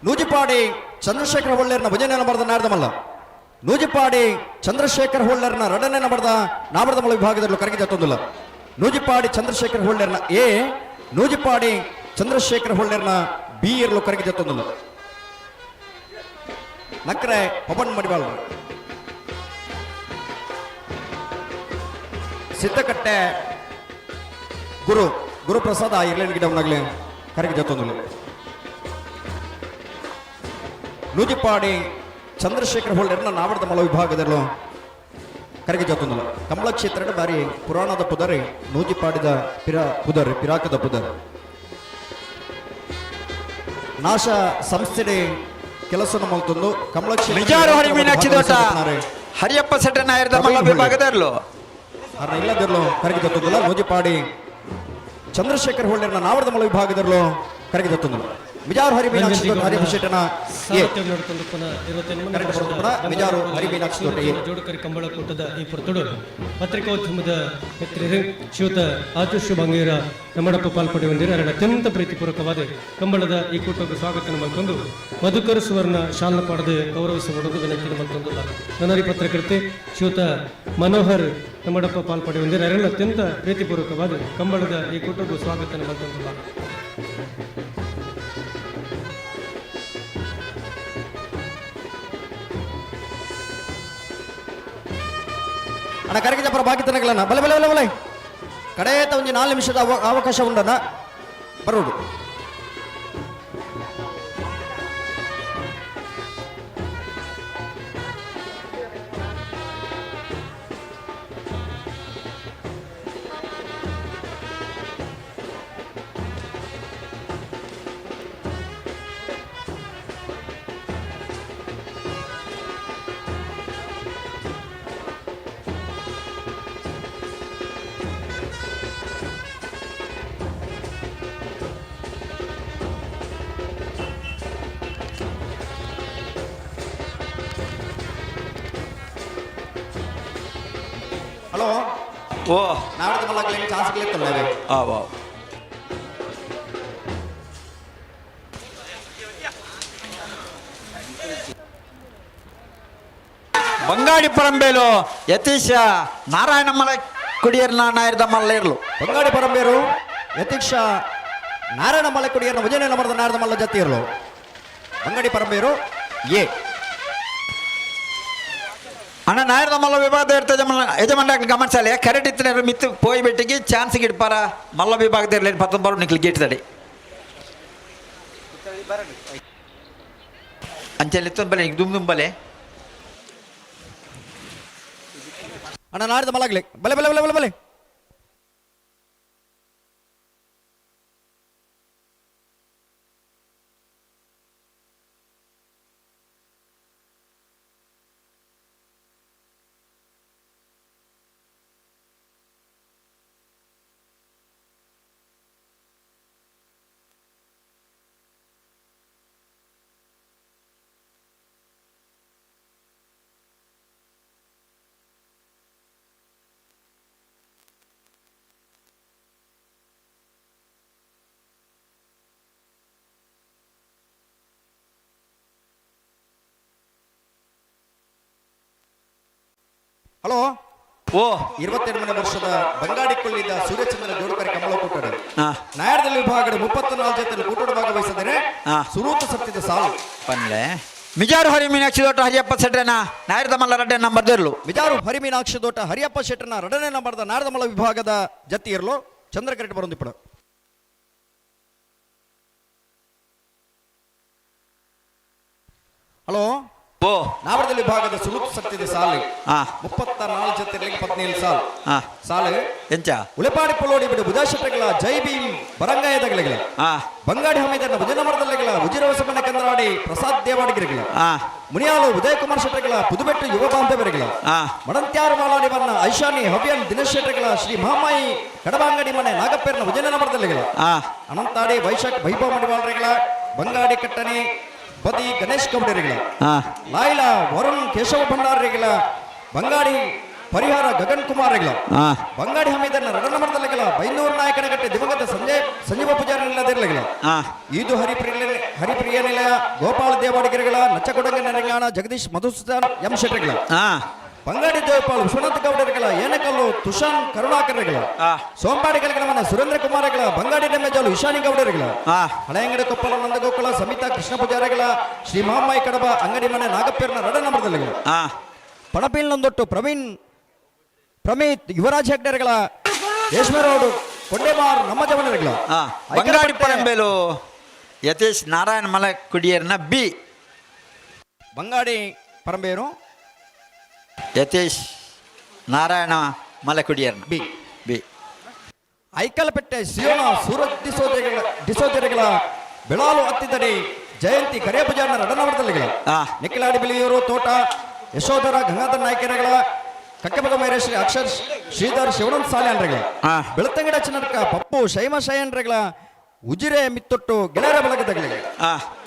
[SPEAKER 17] ನೂಜಿಪಾಡಿ ಚಂದ್ರಶೇಖರ ಹೊಳ್ಳೆರ್ನ ಭಜನೆ ಬರೆದ ನಾರದಮಲ್ಲ ನೂಜಿಪಾಡಿ ಚಂದ್ರಶೇಖರ ಹೊಳ್ಳೆರ್ನ ರಡನೆ ಬರೆದ ನಾಮರ್ದಮಲ ವಿಭಾಗದಲ್ಲೂ ಕರಗಿ ಜತ್ತೊಂದಿಲ್ಲ ನೂಜಿಪಾಡಿ ಚಂದ್ರಶೇಖರ ಹೊಳ್ಳೆರ್ನ ಎ ನೂಜಿಪಾಡಿ ಚಂದ್ರಶೇಖರ ಹೊಳ್ಳೆರ್ನ ಬಿ ಇರಲು ಕರಗಿ ಜತ್ತೊಂದಿಲ್ಲ ನಕ್ರೆ ಪವನ್ ಮಡಿವಾಳ ಸಿದ್ದಕಟ್ಟೆ ಗುರುಪ್ರಸಾದ ಇರ್ಲೇನ್ ಗಿಡವನ್ನಾಗಲಿ ಕರಗಿ ಜತ್ತೊಂದಿಲ್ಲ ನೂಜಿಪಾಡಿ ಚಂದ್ರಶೇಖರ ಹೊಳ್ಳೆರ್ನ ನಾವರದ ಮಲ ವಿಭಾಗದಲ್ಲೂ ಕರಗಿ ಜೊತ್ತೊಂದಿಲ್ಲ ಕಂಬಳ ಕ್ಷೇತ್ರದ ಬಾರಿ ಪುರಾಣದ ಪುದರಿ ನೂಜಿಪಾಡಿದ ಪಿರಾಕದ ಪುದರ್ ನಾಶ ಸಂಸ್ಥೆ ಕೆಲಸ ಮಲ್ತೊಂದು ಕಂಬಳ
[SPEAKER 14] ಕ್ಷೇತ್ರ ಹರಿಯಪ್ಪ ಸೆಟ್ಟ ನಾಯರದ ಮಲ್ಲ ವಿಭಾಗದಲ್ಲೂ
[SPEAKER 17] ಇಲ್ಲದಿರಲು ಕರಗಿ ಜೊತ್ತೊಂದಿಲ್ಲ ನೂಜಿಪಾಡಿ ಚಂದ್ರಶೇಖರ ಹೊಳ್ಳೆರ್ನ ನಾವರದ ಮಲ ವಿಭಾಗದಲ್ಲೂ ಕರಗಿ ಜೊತ್ತೊಂದಿಲ್ಲ ಮಿಜಾರು ಹರಿಮೀನಾಕ್ಷಿ ಹರಿಭೂಷೇಟನ ಮಿಜಾರು ಹರಿಮೀನಾಕ್ಷಿ
[SPEAKER 4] ಜೋಡಕರಿ ಕಂಬಳ ಕೂಟದ ಈ ಪುರ್ತುಡು ಪತ್ರಿಕೋದ್ಯಮದ ಮಿತ್ರರು ಶ್ರೀಯುತ ಆತುಷ್ ಬಂಗೇರ ನಮ್ಮಡಪ್ಪ ಪಾಲ್ಪಡೆ ಹೊಂದಿರ ಅತ್ಯಂತ ಪ್ರೀತಿಪೂರ್ವಕವಾದ ಕಂಬಳದ ಈ ಕೂಟಕ್ಕೆ ಸ್ವಾಗತ ಮಲ್ತೊಂದು ಮಧುಕರ್ ಸುವರ್ಣ ಶಾಲನ ಪಾಡದೆ ಗೌರವಿಸಬಹುದು ವಿನಂತಿ ಮಲ್ತೊಂದಿಲ್ಲ ನನ್ನರಿ ಪತ್ರಕರ್ತೆ ಶ್ರೀಯುತ ಮನೋಹರ್ ನಮ್ಮಡಪ್ಪ ಪಾಲ್ಪಡೆ ಹೊಂದಿರ ಅತ್ಯಂತ ಪ್ರೀತಿಪೂರ್ವಕವಾದ ಕಂಬಳದ ಈ ಕೂಟಕ್ಕೂ ಸ್ವಾಗತ ಮಲ್ತೊಂದಿಲ್ಲ
[SPEAKER 17] ಅಣ್ಣ ಕರಗಿ ಜಪರ ಬಾಕಿ ತನಗಳನ್ನ ಬಲೆ ಕಡೆಯತ ಒಂದು 4 ನಿಮಿಷದ ಅವಕಾಶ ಉಂಡನ ಬರೋದು ಹಲೋ
[SPEAKER 14] ಓ
[SPEAKER 17] ನಾವರದ ಮಲಗಲಿ ಚಾನ್ಸ್ ಗಳಿತ್ತಲ್ಲ
[SPEAKER 14] ವಾ ಬಂಗಾಡಿ ಪರಂಬೇಲು ಯತೀಶ ನಾರಾಯಣ ಮಲ ಕುಡಿಯರ್ನ ನಾಯರದ ಮಲ್ಲ ಇರ್ಲು
[SPEAKER 17] ಬಂಗಾಡಿ ಪರಂಬೇರು ಯತೀಶ ನಾರಾಯಣ ಮಲೆ ಕುಡಿಯರ್ನ ಭಜನೆ ಬರೆದ ನಾರದ ಮಲ್ಲ ಜತಿ ಇರಲು ಬಂಗಾಡಿ ಪರಂಬೇರು ಎ
[SPEAKER 14] ಅಣ್ಣ ನಾಯರದ ಮಲ್ಲ ವಿಭಾಗದ ಯಜಮಾನ ಗಮನಿಸಲಿ ಕರೆಕ್ಟ್ ಇತ್ತಿನ ಮಿತ್ತು ಪೋಯಿ ಬೆಟ್ಟಿಗೆ ಚಾನ್ಸ್ ಇಡ್ಪಾರ ಮಲ್ಲ ವಿಭಾಗದ ಇರಲಿ 19 ನಿಕ್ಲಿ ಗೇಟ್ ತಡಿ ಅಂಚಲ್ಲಿ ಬಲೆ ದುಂಬಲೆ
[SPEAKER 17] ಅಣ್ಣ ನಾಡಿದ ಮಲಗ್ಲಿ ಬಲೆ ಬಲೆ ಬಲೆ ಬಲೆ ಬಲೆ ಹಲೋ
[SPEAKER 14] ಓ
[SPEAKER 17] 22ನೇ ವರ್ಷದ ಬಂಗಾಡಿ ಕೊಳ್ಳಿದ ಸೂರ್ಯಚಂದ್ರ ಜೋಡುಕರೆ ಕಂಬಳ ಕೂಟಡು ನಾಯರ್ದಲ್ಲಿ ವಿಭಾಗದ 34 ಜೊತೆಯಲ್ಲಿ ಕೂಟಡು ಭಾಗವಹಿಸಿದರೆ ಸುರೂತ ಸತ್ಯದ ಸಾಲು
[SPEAKER 14] ಪನ್ಲೆ ಮಿಜಾರು ಹರಿ ಮೀನಾಕ್ಷಿ ದೋಟ ಹರಿಯಪ್ಪ ಶೆಟ್ರನ ನಾಯರದ ಮಲ್ಲ ರಡ್ಡೆ ನಂಬರ್ ಇರಲು
[SPEAKER 17] ಮಿಜಾರು ಹರಿ ಮೀನಾಕ್ಷಿ ದೋಟ ಹರಿಯಪ್ಪ ಶೆಟ್ರನ ರಡನೇ ನಂಬರ್ದ ನಾರದ ಮಲ್ಲ ವಿಭಾಗದ ಜತಿ ಇರಲು ಚಂದ್ರಕರೆಟ್ ಬರೊಂದಿಪ್ಪಡು ಹಲೋ
[SPEAKER 14] ಓ
[SPEAKER 17] ನಾವರದಲ್ಲಿ ವಿಭಾಗದ ಸುರೂತ ಸತ್ಯದ ಸಾಲು 34 ಜೊತೆಯಲ್ಲಿ 17 ಸಾಲು ಸಾಲು
[SPEAKER 14] ಎಂಚ
[SPEAKER 17] ಉಳೆಪಾಡಿ ಪೊಲೋಡಿ ಬಿಡು ಬುಧಾಶೆಟ್ರಗಳ ಜೈ ಭೀಮ್ ಬರಂಗಾಯದಗಳಿಗಳ ಬಂಗಾಡಿ ಹಮೀದನ ಭುಜನಮರದಲ್ಲಿಗಳ ಉಜಿರವಸಮನ ಕಂದರಾಡಿ ಪ್ರಸಾದ್ ದೇವಾಡಿಗಿರಿಗಳ ಮುನಿಯಾಲು ಉದಯ ಕುಮಾರ್ ಶೆಟ್ರಗಳ ಪುದುಬೆಟ್ಟು ಯುವ ಬಾಂಧವರಿಗಳ ಮಡಂತ್ಯಾರು ಮಾಲಾಡಿ ಬನ್ನ ಐಶಾನಿ ಹವ್ಯನ್ ದಿನೇಶ್ ಶೆಟ್ರಗಳ ಶ್ರೀ ಮಹಾಮಾಯಿ ಕಡಬಾಂಗಡಿ ಮನೆ ನಾಗಪ್ಪೇರ್ನ ಭುಜನಮರದಲ್ಲಿಗಳ ಅನಂತಾಡಿ ವೈಶಾಖ್ ವೈಭವ ಮಡಿವಾಳರಿಗಳ ಬಂಗಾಡಿ ಕಟ್ಟನೆ ಬದಿ ಗಣೇಶ್ ಕಬಡಿರಿಗಳ ಲಾಯ್ಲಾ ವರುಣ್ ಕೇಶವ ಭಂಡಾರಿಗಳ ಬಂಗಾಡಿ ಪರಿಹಾರ ಗಗನ್ ಕುಮಾರ್ಗಳ ಬಂಗಾಡಿ ಹಮೀದನ್ನ ರಣನಮರದಲ್ಲಿಗಳ ಬೈಂದೂರು ನಾಯಕನಗಟ್ಟೆ ದಿವಂಗತ ಸಂಜೀವ ಪೂಜಾರಿ ನಿಲಯದಿರಲಿಗಳ ಈದು ಹರಿಪ್ರಿಯ ನಿಲಯ ಗೋಪಾಲ ದೇವಾಡಿಗರಿಗಳ ನಚ್ಚಕೊಡಂಗ ನರಂಗಾಣ ಜಗದೀಶ್ ಮಧುಸೂದನ್ ಎಂ ಶೆಟ್ರಿಗಳ ಬಂಗಾಡಿ ಜಯಪಾಲ್ ವಿಶ್ವನಾಥ್ ಗೌಡರಿಗಳ ಏನಕಲ್ಲು ತುಷಾನ್ ಕರುಣಾಕರ್ಗಳ ಸೋಂಪಾಡಿಗಳ ಮನ ಸುರೇಂದ್ರ ಕುಮಾರಗಳ ಬಂಗಾಡಿ ನೆಮ್ಮೆಜಾಲು ಇಶಾನಿ ಗೌಡರಿಗಳ ಹಳೆಯಂಗಡಿ ಕೊಪ್ಪಳ ನಂದಗೋಕುಲ ಸಮಿತಾ ಕೃಷ್ಣ ಪೂಜಾರಿಗಳ ಶ್ರೀ ಮಹಾಮಾಯಿ ಕಡಬ ಅಂಗಡಿ ಮನೆ ನಾಗಪ್ಪೇರ್ನ ರಡ ನಂಬರ್ದಲ್ಲಿಗಳ ಪಣಪಿಲ್ ನೊಂದೊಟ್ಟು ಪ್ರಮೀತ್ ಯುವರಾಜ್ ಹೆಗ್ಡೆರ್ಗಳ ರೇಷ್ಮೆರೋಡು ಕೊಂಡೆಮಾರ್ ನಮ್ಮ ಜವನರಿಗಳ
[SPEAKER 14] ಬಂಗಾಡಿ ಪರಂಬೇಲು ಯತೇಶ್ ನಾರಾಯಣ ಮಲ ಕುಡಿಯರ್ನ ಬಿ
[SPEAKER 17] ಬಂಗಾಡಿ ಪರಂಬೇರು
[SPEAKER 14] ಯತೇಶ್ ನಾರಾಯಣ ಮಲಕುಡಿಯರ್ನ
[SPEAKER 17] ಬಿ
[SPEAKER 14] ಬಿ
[SPEAKER 17] ಐಕಲ್ಪೆಟ್ಟೆ ಸಿಯೋಣ ಸೂರಜ್ ಡಿಸೋಜರಿಗಳ ಬೆಳಾಲು ಹತ್ತಿದಡಿ ಜಯಂತಿ ಕರಿಯಪೂಜಾರನ ರಡನವರದಲ್ಲಿಗಳ ನಿಖಿಲಾಡಿ ಬಿಳಿಯೂರು ತೋಟ ಯಶೋಧರ ಗಂಗಾಧರ ನಾಯಕರಗಳ ಕಕ್ಕೆಬಗ ಮೈರೇಶ್ರೀ ಅಕ್ಷರ್ ಶ್ರೀಧರ್ ಶಿವನಂದ ಸಾಲ್ಯಾನ್ರಿಗಳ ಬೆಳತಂಗಡ ಚಿನ್ನರ್ಕ ಪಪ್ಪು ಶೈಮ ಶಯನ್ರಿಗಳ ಉಜಿರೆ ಮಿತ್ತೊಟ್ಟು ಗೆಳೆಯರ ಬಳಗದಗಳಿಗೆ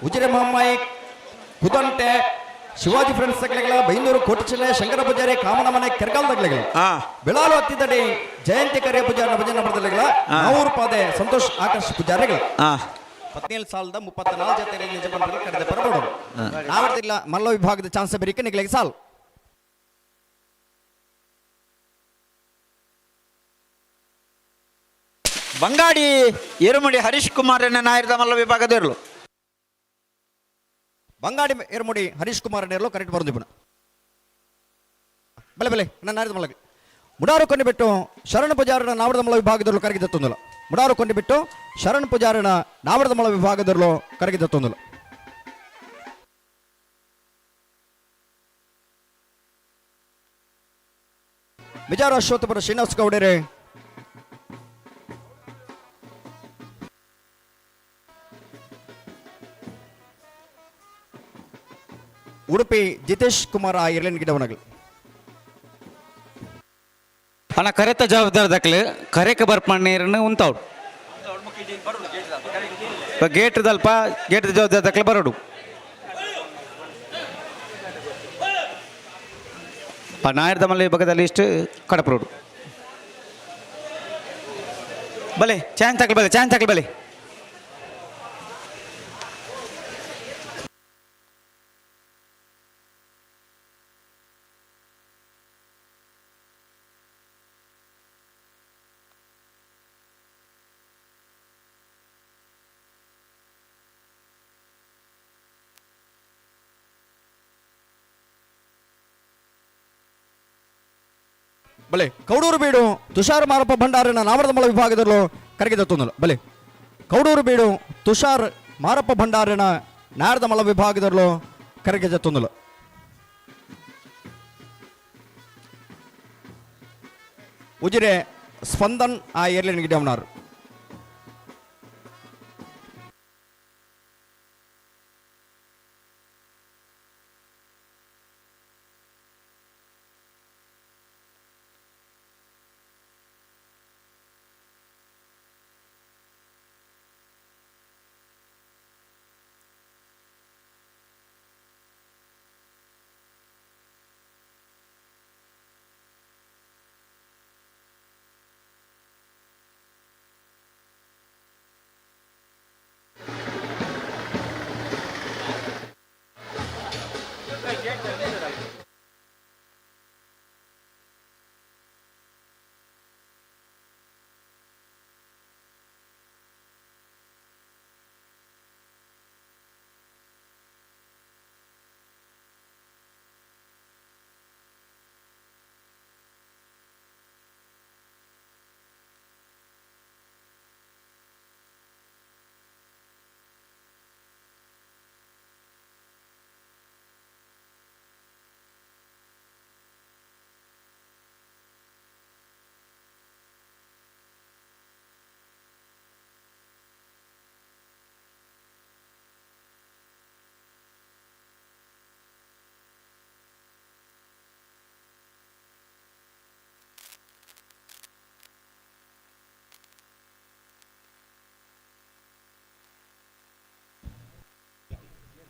[SPEAKER 17] ಉಜಿರೆ ಮಹಮ್ಮಾಯಿ ಕುದಂಟೆ ಶಿವಾಜಿ ಫ್ರೆಂಡ್ಸ್ ತಗಲಿಗಳ ಬೈಂದೂರು ಕೋಟಚಿಲ್ಲೆ ಶಂಕರ ಪೂಜಾರಿ ಕಾಮನ ಮನೆ ಕೆರ್ಗಾಲ್ ತಗಲಿಗಳ ಬೆಳಾಲು ಹತ್ತಿದಡಿ ಜಯಂತಿ ಕರಿಯ ಪೂಜಾರ ಭಜನ ಬಡದಲ್ಲಿಗಳ 4 ಪಾದೆ ಸಂತೋಷ್ ಆಕರ್ಷ್ ಪೂಜಾರಿಗಳ 17 ಸಾಲದ 34 ಜೊತೆ ನಿಜಮಂಡಲ ಕರೆದ ಬರಬಹುದು ನಾವರ್ತಿಲ್ಲ ಮಲ್ಲ ವಿಭಾಗದ ಚಾನ್ಸ್ ಬರೀಕೆ ನಿಗಲಿಗೆ ಸಾಲ್
[SPEAKER 14] ಬಂಗಾಡಿ ಏರುಮುಡಿ ಹರೀಶ್ ಕುಮಾರ್ ನಾಯರದ ಮಲ್ಲ ವಿಭಾಗದ ಇರಲು
[SPEAKER 17] ಬಂಗಾಡಿ ಏರ್ಮುಡಿ ಹರೀಶ್ ಕುಮಾರ್ ನೇರ್ಲು ಕರೆಕ್ಟ್ ಬರೋದಿಬ್ಬನ ಬಲೆ ಬಲೆ ನನ್ನ ನಾರಿದ ಮಲಗೆ ಮುಡಾರು ಕೊಂಡಿಬಿಟ್ಟು ಶರಣ ಪೂಜಾರನ ನಾವರದ ಮಲ ವಿಭಾಗದಲ್ಲೂ ಕರಗಿದ ತೊಂದಲ ಮುಡಾರು ಕೊಂಡಿಬಿಟ್ಟು ಶರಣ ಪೂಜಾರನ ನಾವರದ ಮಲ ವಿಭಾಗದಲ್ಲೂ ಕರಗಿದ ತೊಂದಲ ವಿಚಾರ ಅಶ್ವತ್ಥಪುರ ಶ್ರೀನಿವಾಸ ಗೌಡರೇ ಉಡುಪಿ ಜಿತೇಶ್ ಕುಮಾರ್ ಇರ್ಲೆನ್ ಗಿಡವನಗಳು
[SPEAKER 2] ಅಣ್ಣ ಕರೆತ ಜವಾಬ್ದಾರಿ ದಕ್ಲೆ ಕರೆಕ ಬರ್ಪಣ್ಣೀರನ್ನು ಉಂತವ್ಡು ಗೇಟ್ ದಲ್ಪ ಗೇಟ್ ಜವಾಬ್ದಾರಿ ದಕ್ಲೆ ಬರೋಡು ನಾಯರ್ದ ಮಲ್ಲ ಭಾಗದಲ್ಲಿ ಇಷ್ಟು ಕಡಪರೋಡು ಬಲೆ ಚಾನ್ಸ್ ತಗಲ್ ಬಲೆ
[SPEAKER 17] ಬಲೆ ಕೌಡೂರು ಬೀಡು ತುಷಾರ್ ಮಾರಪ್ಪ ಭಂಡಾರನ ನಾಮರದಮಲ ವಿಭಾಗದಲ್ಲೂ ಕರಗಿದತ್ತೊಂದಲ್ಲ ಬಲೆ ಕೌಡೂರು ಬೀಡು ತುಷಾರ್ ಮಾರಪ್ಪ ಭಂಡಾರನ ನಾರದಮಲ ವಿಭಾಗದಲ್ಲೂ ಕರಗಿದತ್ತೊಂದಲ್ಲ ಉಜಿರೆ ಸ್ಪಂದನ್ ಆ ಏರ್ಲಿನ ಗಿಡವನಾರು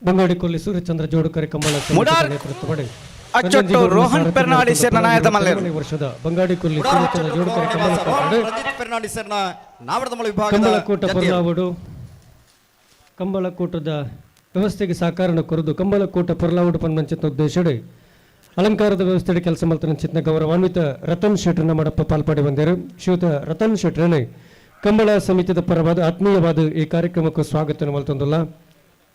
[SPEAKER 4] ಬಂಗಾಡಿ ಕೊಲ್ಲಿ ಸೂರ್ಯಚಂದ್ರ ಜೋಡುಕರೆ ಕಂಬಳ ನೇತೃತ್ವ ಮಾಡಿ
[SPEAKER 2] ಅಚ್ಚೊಟ್ಟು ರೋಹನ್ ಫೆರ್ನಾಂಡಿಸ್ ನಾಯಕ ಮಲ್ಲೇರು
[SPEAKER 4] ವರ್ಷದ ಬಂಗಾಡಿ ಕೊಲ್ಲಿ ಸೂರ್ಯಚಂದ್ರ ಜೋಡುಕರೆ ಕಂಬಳಕೂಟ ಪರ್ಲಾವಡು ಕಂಬಳಕೂಟದ ವ್ಯವಸ್ಥೆಗೆ ಸಹಕಾರನ ಕೊರದು ಕಂಬಳಕೂಟ ಪರ್ಲಾವಡು ಪನ್ಮಂಚಿತ ಉದ್ದೇಶಡೆ ಅಲಂಕಾರದ ವ್ಯವಸ್ಥೆಗೆ ಕೆಲಸ ಮಲ್ತನಂಚಿತ್ನ ಗೌರವಾನ್ವಿತ ರತನ್ ಶೆಟ್ರನ ಮಡಪ್ಪ ಪಾಲ್ಪಡಿ ಬಂದರು ಶ್ರೀಯುತ ರತನ್ ಶೆಟ್ರನೇ ಕಂಬಳ ಸಮಿತಿಯ ಪರವಾದ ಆತ್ಮೀಯವಾದ ಈ ಕಾರ್ಯಕ್ರಮಕ್ಕೂ ಸ್ವಾಗತ ಮಲ್ತೊಂದಲ್ಲ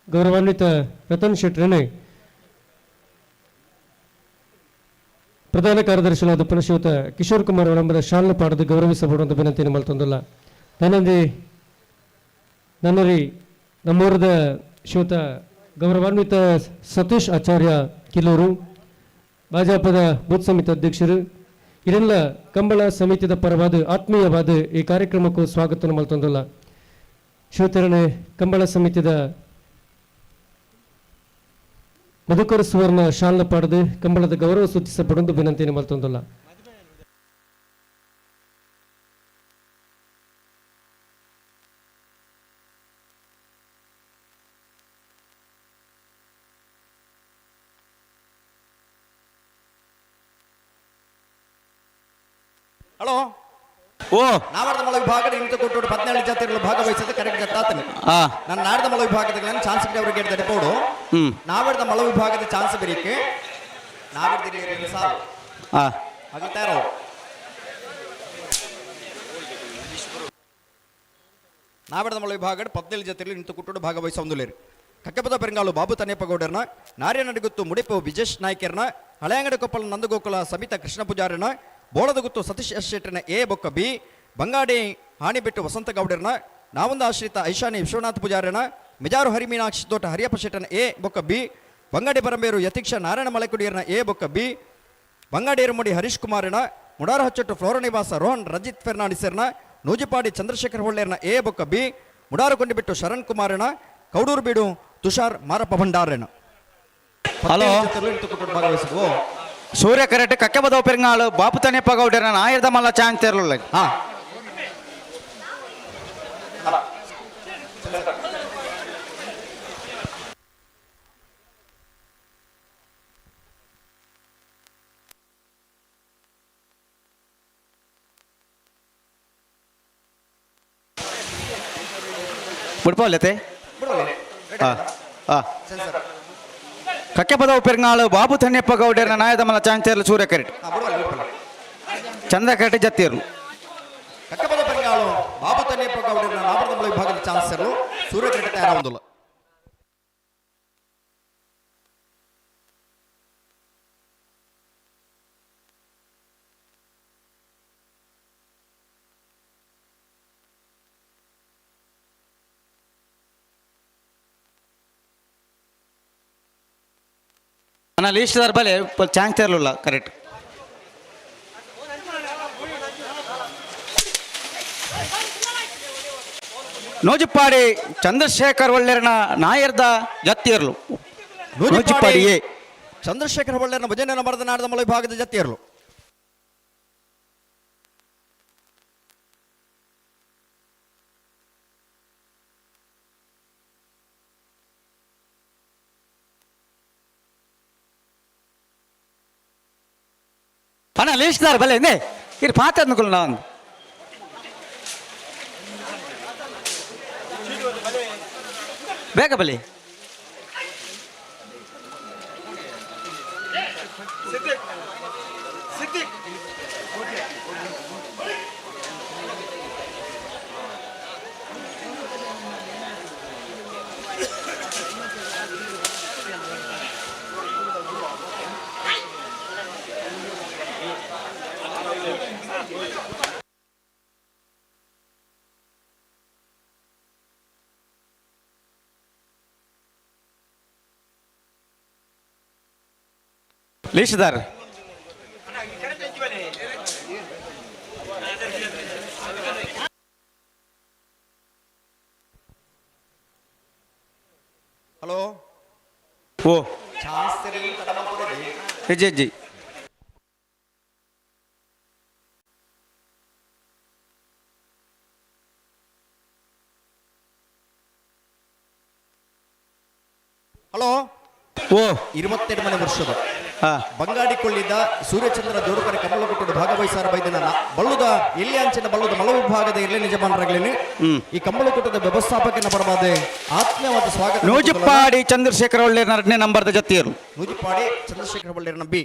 [SPEAKER 4] ಗೌರವಾನ್ವಿತ ರತನ್ ಶೆಟ್ರನೇ ಪ್ರಧಾನ ಕಾರ್ಯದರ್ಶಿಯಾದ ಶ್ರೀಯುತ ಕಿಶೋರ್ ಕುಮಾರ್ ಅವರಂಬರ ಶಾಲೆ ಪಾಡದು ಗೌರವಿಸಬಹುದಂತ ವಿನಂತಿಯನ್ನು ಮಲ್ತೊಂದಲ್ಲ ನನ್ನರಿ ನಮ್ಮೂರದ ಶ್ರೀಯುತ ಗೌರವಾನ್ವಿತ ಸತೀಶ್ ಆಚಾರ್ಯ ಕಿಲೂರು ಭಾಜಪದ ಬೂತ್ ಸಮಿತಿ ಅಧ್ಯಕ್ಷರು ಇದೆಲ್ಲ ಕಂಬಳ ಸಮಿತಿಯ ಪರವಾದ ಆತ್ಮೀಯವಾದ ಈ ಕಾರ್ಯಕ್ರಮಕ್ಕೂ ಸ್ವಾಗತ ಮಲ್ತೊಂದಲ್ಲ ಶ್ರೀಯುತರನೇ ಕಂಬಳ ಸಮಿತಿಯ ಮಧುಕರ ಸುವರ್ಣ ಶಾಲೆ ಪಾಡದು ಕಂಬಳದ ಗೌರವ ಸೂಚಿಸಪಡೊಂದು ವಿನಂತಿಯನ್ನು ಮಲ್ತೊಂದಲ್ಲ
[SPEAKER 17] ಹಲೋ ಓ ನಾವರ್ದ ಮಳ ವಿಭಾಗದ ಇಂತ ಕೊಟ್ಟು 17 ಜಾತಿಗಳು ಭಾಗವಹಿಸಿದ ಕರೆಕ್ಟ್ ಗೊತ್ತಾತನೆ ನಾನು ನಾಡ್ದ ಮಳ ವಿಭಾಗದ ಚಾನ್ಸ್ ಅವರಿಗೆ ಹೇಳ್ತಾರೆ ಪೋಡು ನಾವರ್ದ ಮಳ ವಿಭಾಗದ ಚಾನ್ಸ್ ಬರೀಕೆ ನಾವರ್ದಿಲ್ಲ ಸಾಲು ಹಾಗಲ್ತಾರೋ ನಾವರ್ದ ಮಳ ವಿಭಾಗದ 17 ಜಾತಿಗಳು ಇಂತ ಕೊಟ್ಟು ಭಾಗವಹಿಸೊಂದುಲೇರು ಕಕ್ಕಪದ ಪೆರಂಗಾಲು ಬಾಬು ತನ್ನೇಪಗೌಡರನ ನಾರ್ಯ ನಡಿಗುತ್ತು ಮುಡಿಪು ವಿಜೇಶ್ ನಾಯ್ಕರ್ನ ಹಳೆಯಂಗಡಿ ಕೊಪ್ಪಳ ನಂದಗೋಕುಲ ಸಮಿತ ಕೃಷ್ಣ ಪೂಜಾರನ ಬೋಳದಗುತ್ತು ಸತೀಶ್ ಎಸ್ ಶೆಟ್ಟರ್ನ ಎ ಬೊಕ್ಕ ಬಿ ಬಂಗಾಡಿ ಹಾಣಿಬೆಟ್ಟು ವಸಂತ ಗೌಡರನ ನಾವೊಂದು ಆಶ್ರಿತ ಐಶಾನಿ ವಿಶ್ವನಾಥ್ ಪೂಜಾರನ ಮಿಜಾರು ಹರಿಮೀನಾಕ್ಷಿ ತೋಟ ಹರಿಯಪ್ಪ ಶೆಟ್ಟರ್ನ ಎ ಬೊಕ್ಕ ಬಿ ಬಂಗಾಡಿ ಬರಂಬೇರು ಯತೀಕ್ಷ ನಾರಾಯಣ ಮಲೆಕುಡಿಯರ್ನ ಎ ಬೊಕ್ಕ ಬಿ ಬಂಗಾಡಿ ಎರಮುಡಿ ಹರೀಶ್ ಕುಮಾರನ ಮುಡಾರ ಹಚ್ಚಟ್ಟು ಫ್ಲೋರ ನಿವಾಸ ರೋಹನ್ ರಂಜಿತ್ ಫೆರ್ನಾಂಡಿಸರ್ನ ನೂಜಿಪಾಡಿ ಚಂದ್ರಶೇಖರ್ ಹೊಳ್ಳೆರ್ನ ಎ ಬೊಕ್ಕ ಬಿ ಮುಡಾರು ಕೊಂಡಿಬಿಟ್ಟು ಶರಣ್ ಕುಮಾರನ ಕೌಡೂರು ಬೀಡು ತುಷಾರ್ ಮಾರಪ್ಪ ಭಂಡಾರನ
[SPEAKER 2] ಹಲೋ ಸೂರ್ಯ ಕರೆಕ್ಟ್ ಕಕ್ಕೆ ಬದವ ಪೆರಂಗಾಳು ಬಾಪು ತನ್ನೆಪ್ಪ ಗೌಡರ ಆಯ್ದ ಮಲ್ಲ ಚಾಂಗ್ ತೆರಲ್ಲ ಬಿಡ್ಬೋಲ್ಲತೆ ಕಕ್ಕೆ ಪದವ ಪೆರಂಗಾಳು ಬಾಬು ತನ್ನೆಪ್ಪ ಗೌಡರ ನಾಯದ ಮಲ್ಲ ಚಾಂಗ್ ತೆರಲು ಸೂರ್ಯ ಕರೆಕ್ಟ್ ಚಂದ ಕರೆಕ್ಟ್ ಜತ್ತಿರ್ಲು
[SPEAKER 17] ಕಕ್ಕಪದ ಪೆರಂಗಾಳು ಬಾಬು ತನ್ನೇಪ್ಪ ಗೌಡರ ನಾವರ್ದ ಮಳ ವಿಭಾಗದ ಚಾನ್ಸರು ಸೂರ್ಯ ಕರೆಕ್ಟ್ ತಯಾರಾಗುವುದಿಲ್ಲ
[SPEAKER 2] ಅಣ್ಣ ಲೀಸ್ಟ್ ಬಲೆ ಚಾನ್ಸ್ ಇರಲಿಲ್ಲ ಕರೆಕ್ಟ್. ನೋಜಿಪ್ಪಾಡಿ ಚಂದ್ರಶೇಖರ್ ಒಳ್ಳೆರನ ನಾಯರ್ದ ಜತ್ತಿಯರ್ಲು ನೋಜಿಪ್ಪಾಡಿಯೇ
[SPEAKER 17] ಚಂದ್ರಶೇಖರ್ ಒಳ್ಳೆರನ ಭಜನೆ ನಂಬರದ ನಾಡದ ಮಲ ವಿಭಾಗದ ಜತ್ತಿಯರ್ಲು.
[SPEAKER 2] ಅಣ್ಣ ಲೀಸ್ಟ್ ಬಲೆ ಎಂದೇ ಇದು ಪಾತ್ರ ಅನ್ಕೊಳ್ಳ ನಾನು ಬೇಗ ಬಲಿ ಲೀಸ್ದಾರ್
[SPEAKER 17] ಹಲೋ
[SPEAKER 2] ಓ
[SPEAKER 17] ಚಾನ್ಸ್
[SPEAKER 2] ಹೆಜ್ಜೆ ಹೆಜ್ಜೆ
[SPEAKER 17] ಹಲೋ
[SPEAKER 2] ಓ
[SPEAKER 17] 22ನೇ ವರ್ಷದ ಬಂಗಾಡಿಕೊಳ್ಳಿದ್ದ ಸೂರ್ಯಚಂದ್ರ ಜೋಡುಕರೆ ಕಮಲಗುಟ್ಟದ ಭಾಗವಹಿಸಾರ ಬೈದಿನ ಬಲ್ಲುದ ಎಲ್ಲಿ ಅಂಚಿನ ಬಲ್ಲುದ ಮಲ ವಿಭಾಗದ ಇರಲಿ ನಿಜಮಾನರಾಗಲೇನೆ ಈ ಕಮಲಗುಟ್ಟದ ವ್ಯವಸ್ಥಾಪಕನ ಪರವಾದ ಆತ್ಮೀಯವಾದ ಸ್ವಾಗತ.
[SPEAKER 2] ನೂಜಿಪ್ಪಾಡಿ ಚಂದ್ರಶೇಖರ ಒಳ್ಳೆ 2ನೇ ನಂಬರ್ದ ಜತ್ತಿಯರು
[SPEAKER 17] ನೂಜಿಪ್ಪಾಡಿ ಚಂದ್ರಶೇಖರ ಒಳ್ಳೆರನ ಬಿ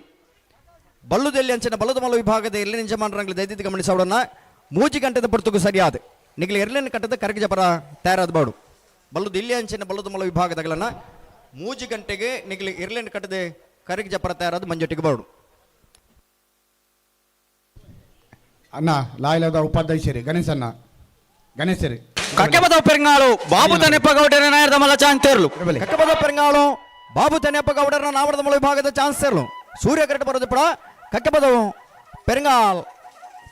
[SPEAKER 17] ಬಲ್ಲುದಲ್ಲಿ ಅಂಚಿನ ಬಲ್ಲುದ ಮಲ ವಿಭಾಗದ ಇರಲಿ ನಿಜಮಾನರಾಗಲಿ ದೈದಿತ ಗಮನಿಸೋಡನ್ನ 3 ಗಂಟೆದ ಪುರ್ತುಗು ಸರಿಯಾದ ನಿಗಲಿ ಎರಲಿನ ಕಟ್ಟದ ಕರಗಿ ಜಪರ ತಯಾರಾದ ಬಾಡು ಬಲ್ಲುದ ಇಲ್ಲಿ ಅಂಚಿನ ಬಲ್ಲುದ ಮಲ ವಿಭಾಗದಗಳನ್ನ 3 ಗಂಟೆಗೆ ನಿಗಲಿ ಎರಲಿನ ಕಟ್ಟದೆ ಕರಗಿ ಜಪರ ತಯಾರಾದ ಮಂಜೊಟ್ಟಿಗೆ ಬಾಡು.
[SPEAKER 12] ಅಣ್ಣ ಲಾಯ್ಲದ ಉಪಾಧ್ಯಕ್ಷರಿ ಗಣೇಶಣ್ಣ ಗಣೇಶರಿ
[SPEAKER 2] ಕಕ್ಕಬದ ಪೆರಂಗಾಳು ಬಾಬು ತನೆಪ್ಪ ಗೌಡರ ನಾಯರ್ದ ಮಲ್ಲ ಚಾಂತೇರ್ಲು
[SPEAKER 17] ಕಕ್ಕಬದ ಪೆರಂಗಾಳು ಬಾಬು ತನೆಪ್ಪ ಗೌಡರ ನಾವಡದ ಮಲ ವಿಭಾಗದ ಚಾನ್ಸರ್ಲು ಸೂರ್ಯ ಕರೆಕ್ಟ್ ಬರೋದು ಪಡ ಕಕ್ಕಬದವು ಪೆರಂಗಾಲ್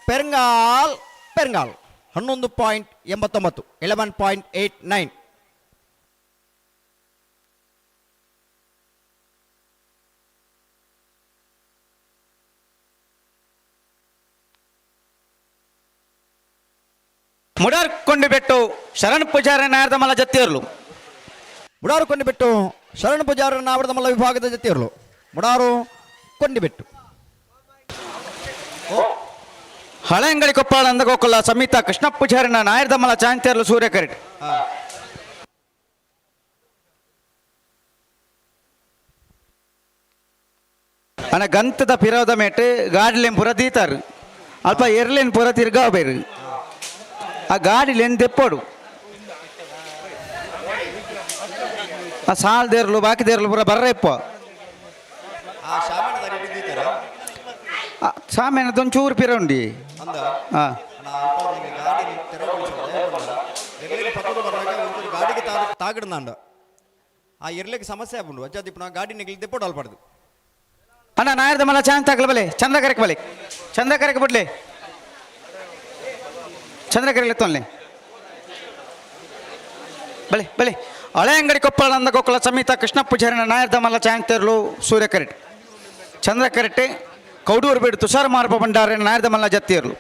[SPEAKER 17] ಪೆರಂಗಾಲ್ ಪೆರಂಗಾಲ್ 11.89 11.89.
[SPEAKER 2] ಮುಡಾರ್ ಕೊಂಡಿಬೆಟ್ಟು ಶರಣ ಪೂಜಾರಿ ನಾಯರ್ದ ಮಲ್ಲ ಜತ್ತಿಯರ್ಲು
[SPEAKER 17] ಮುಡಾರು ಕೊಂಡಿಬೆಟ್ಟು ಶರಣ ಪೂಜಾರ ನಾವಡದ ಮಲ್ಲ ವಿಭಾಗದ ಜೊತೆಯರ್ಲು ಮುಡಾರು ಕೊಂಡಿಬೆಟ್ಟು
[SPEAKER 2] ಹಳೆ ಅಂಗಡಿ ಕೊಪ್ಪಳ ನಂದಗೋಕುಲ ಸಮಿತ ಕೃಷ್ಣ ಪೂಜಾರಿನ ನಾಯರ್ದ ಮಲ್ಲ ಚಾಂತೇರ್ಲು ಸೂರ್ಯ ಕರೆಕ್ಟ್ ಅನ ಗಂತದ ಪಿರೋದ ಮೇಟ್ ಗಾಡಿಲೇನ್ ಪುರ ತೀತಾರು ಅಲ್ಪ ಎರ್ಲೇನ್ ಪುರ ತಿರ್ಗಾವ ಬೇರು ಆ ಗಾಡಿಲೇನ್ ತೆಪ್ಪೋಡು ಆ ಸಾಲ್ದೇರ್ಲು ಬಾಕಿದೇರ್ಲು ಪುರ ಬರ್ರ ಇಪ್ಪ ಸಾಮೇನದೊಂಚೂರು ಪಿರ ಉಂಡಿ ಹಾಂ
[SPEAKER 17] ಗಾಡಿಗೆ ತಾಗಿಡ್ನಾಂಡ ಆ ಇರ್ಲಿಕ್ಕೆ ಸಮಸ್ಯೆ ಆಗ್ಬಿಡು ಅಜ್ಜಾದಿಪ್ಪ ನಾ ಗಾಡಿ ನಿಗಲಿ ತೆಪ್ಪೋಡು ಅಲ್ಬಾರ್ದು
[SPEAKER 2] ಅಣ್ಣ ನಾಯರ್ದ ಮಲ್ಲ ಚಾನ್ಸ್ ಹಾಕಲ ಬಲೆ ಚಂದ ಕರೆಕ್ ಬಲೆ ಚಂದ ಕರೆಕ್ ಬಿಡ್ಲೆ ಚಂದ್ರ ಕರೆಕ್ಲೆ ತೊನ್ಲೆ ಬಲೆ ಬಲೆ ಹಳೆ ಅಂಗಡಿ ಕೊಪ್ಪಳ ನಂದಗೋಕುಲ ಸಮಿತ ಕೃಷ್ಣ ಪೂಜಾರಿನ ನಾಯರ್ದ ಮಲ್ಲ ಚಾಂತೇರ್ಲು ಸೂರ್ಯ ಕರೆಕ್ಟ್ ಚಂದ್ರ ಕರೆಕ್ಟೆ ಕೌಡೂರು ಬೇಡು ತುಷಾರ ಮಾರಪ ಭಂಡಾರ ನಾಯರ್ದ ಮಲ್ಲ ಜತ್ತಿಯರ್ಲು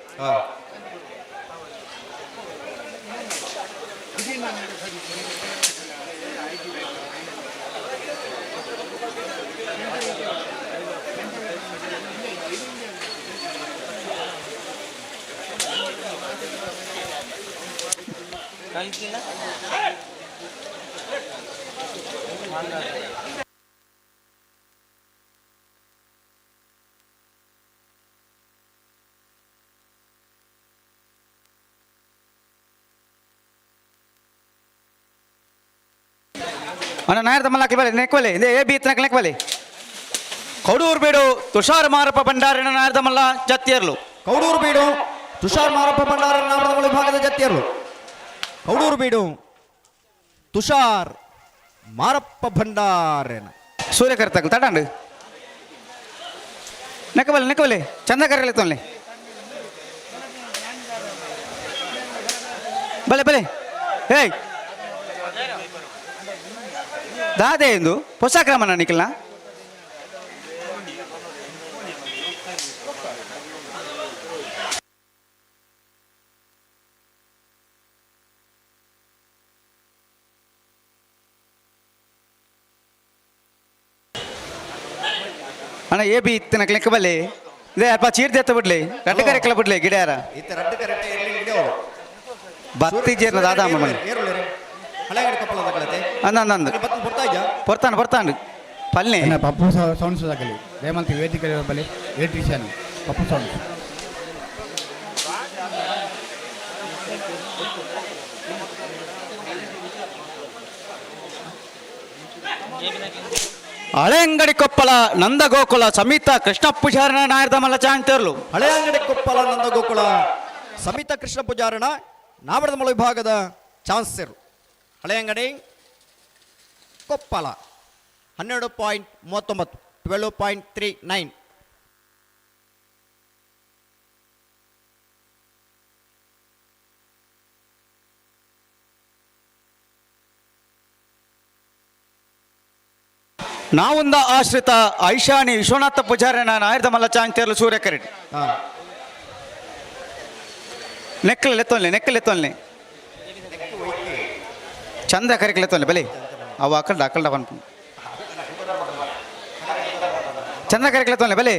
[SPEAKER 2] ಅಣ್ಣ ನಾಯರ್ದ ಮಲ್ಲ ಬಲೆ ನೆಕ್ವಲೆ ಇದೇ ಎ ಬಿ ಇತ್ತನಕ್ಕೆ ನೆಕ್ವಲೆ ಕೌಡೂರು ಬೇಡು ತುಷಾರ ಮಾರಪ ಭಂಡಾರಿನ ನಾಯರ್ದ ಮಲ್ಲ ಜತ್ತಿಯರ್ಲು
[SPEAKER 17] ಕೌಡೂರು ಬೀಡು ತುಷಾರ್ ಮಾರಪ್ಪ ಭಂಡಾರ ನಾವಡದ ಮಲ ವಿಭಾಗದ ಜತ್ತಿಯರ್ಲು ಕೌಡೂರು ಬೀಡು ತುಷಾರ್ ಮಾರಪ್ಪ ಭಂಡಾರನ
[SPEAKER 2] ಸೂರ್ಯ ಕರ್ತಕ್ಕ ತಡಂಡು ನೆಕ್ಕಬಲ್ಲೆ ಚಂದ ಕರೆಯಲ್ಲ ತೊನ್ಲೆ ಬಲೆ ಹೇಯ್ ದಾದೆ ಎಂದು ಹೊಸ ಕ್ರಮನ ನಿಖಿಲ್ನ ಅಣ್ಣ ಏ ಬಿ ಇತ್ತಿನ ಲೆಕ್ಕ ಬಲ್ಲೆ ಇದೇ ಅಪ್ಪ ಚೀರ್ತಿ ಎತ್ತ ಬಿಡ್ಲಿ ರಡ್ಡು ಕರೆಕ್ಲ ಬಿಡ್ಲಿ ಗಿಡ ಯಾರ
[SPEAKER 17] ಇತ್ತ ರಡ್ಡು ಕರೆಕ್ಟ್ ಇರ್ಲಿ ಗಿಡವರು
[SPEAKER 2] ಬತ್ತಿ ಜೀರ್ನ ದಾದ ಅಮ್ಮ ಮನೆ
[SPEAKER 17] ಏರುಳ್ಳಿ ಹಳೆಗಡೆ ಕಪ್ಪಲದ ಕಳತೆ
[SPEAKER 2] ಅಂದಂದು
[SPEAKER 17] ಬತ್ತ ಬರ್ತಾ ಇದ್ಯಾ
[SPEAKER 2] ಬರ್ತಾನೆ ಪಲ್ಲೆ
[SPEAKER 12] ಪಪ್ಪು ಸೌಂಡ್ಸ್ ಆಗಲಿ ದಯಮಂತ ವೇದಿಕೆ ಬಲ್ಲಿ ಎಲೆಕ್ಟ್ರಿಷಿಯನ್ ಪಪ್ಪು ಸೌಂಡ್ಸ್
[SPEAKER 2] ಹಳೆ ಅಂಗಡಿ ಕೊಪ್ಪಳ ನಂದ ಗೋಕುಲ ಸಮಿತ ಕೃಷ್ಣ ಪೂಜಾರನ ನಾಯರ್ದ ಮಲ್ಲ ಚಾಂತರ್ಲು
[SPEAKER 17] ಹಳೆ ಅಂಗಡಿ ಕೊಪ್ಪಳ ನಂದ ಗೋಕುಳ ಸಮಿತ ಕೃಷ್ಣ ಪೂಜಾರಣ ನಾವಡದ ಮಳ ವಿಭಾಗದ ಚಾನ್ಸರ್ ಹಳೆ ಅಂಗಡಿ ಕೊಪ್ಪಳ 12.39 12.39
[SPEAKER 2] ನಾವುಂದ ಆಶ್ರಿತ ಐಶಾನಿ ವಿಶ್ವನಾಥ ಪೂಜಾರನ ನಾಯರ್ದ ಮಲ್ಲ ಚಾಂತರ್ಲು ಸೂರ್ಯ ಕರೆಟ್ ನೆಕ್ಕಲೆತ್ತೊನ್ಲೆ ಚಂದ ಕರೆಕ್ಲೆತ್ತೊನ್ಲೆ ಬಲೆ ಅವು ಅಕಲ್ಡ ಬನ್ ಚಂದ ಕರೆಕ್ಲೆತ್ತೊನ್ಲೆ ಬಲೆ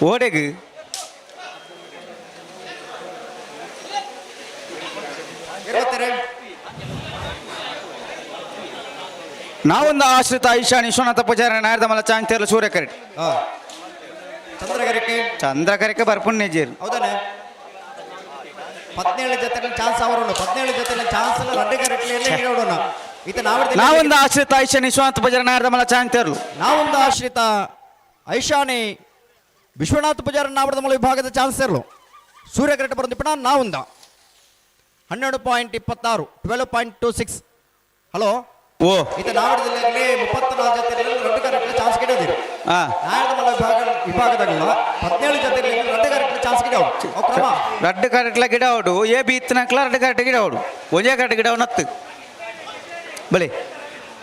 [SPEAKER 2] ಓಡೆಗು ನಾವೊಂದು ಆಶ್ರಿತ ಐಶಾನಿ ವಿಶ್ವನಾಥ ಪೂಜಾರ ನಾಯರ್ದ ಮಲ್ಲ ಚಾಂತರ್ಲು ಸೂರ್ಯ ಕರೆಟ್ ಚಂದ್ರಕರೆಕ್ಕೆ ಬರ್ಪುಣ್ಯ ಜೇರು
[SPEAKER 17] ಹೌದಾನೆ 17 ಜೊತೆ ಚಾನ್ಸ್ ಅವರುಂಡು 17 ಜೊತೆ ಚಾನ್ಸ್ ರಡ್ಡು ಕರೆಕ್ಟ್ಲಿ ಗಿಡೋಣ ಈತ
[SPEAKER 2] ನಾವೊಂದು ಆಶ್ರಿತ ಐಶಾನಿ ವಿಶ್ವನಾಥ ಪೂಜಾರ ನಾಯರ್ದ ಮಲ್ಲ ಚಾಂತರ್ಲು
[SPEAKER 17] ನಾವೊಂದು ಆಶ್ರಿತ ಐಶಾನಿ ವಿಶ್ವನಾಥ ಪೂಜಾರ ನಾವಡದ ಮಲ ವಿಭಾಗದ ಚಾನ್ಸರ್ಲು ಸೂರ್ಯ ಕರೆಕ್ಟ್ ಬರೋದಿಪ್ಪಣ ನಾವುಂದ 12.26 12.26 ಹಲೋ
[SPEAKER 2] ಓ
[SPEAKER 17] ಈತ ನಾವಡದಲ್ಲಿ 34 ಜೊತೆ ರಡ್ಡು ಕರೆಕ್ಟ್ ಚಾನ್ಸ್ ಗಿಡೋದಿರು ನಾಯರ್ದ ಮಲ ವಿಭಾಗದಾಗಲ್ಲ 17 ಜೊತೆ ರಡ್ಡು ಕರೆಕ್ಟ್ ಚಾನ್ಸ್ ಗಿಡ ಕ್ರಮ
[SPEAKER 2] ರಡ್ಡು ಕರೆಕ್ಟ್ಲ ಗಿಡ ಅವಡು ಏ ಬಿ ಇತ್ತಿನಕ್ಲ ರಡ್ಡು ಕರೆಕ್ಟ್ ಗಿಡ ಅವಡು ಒಂಜೇ ಕರೆಕ್ಟ್ ಗಿಡ ನತ್ತು ಬಲೆ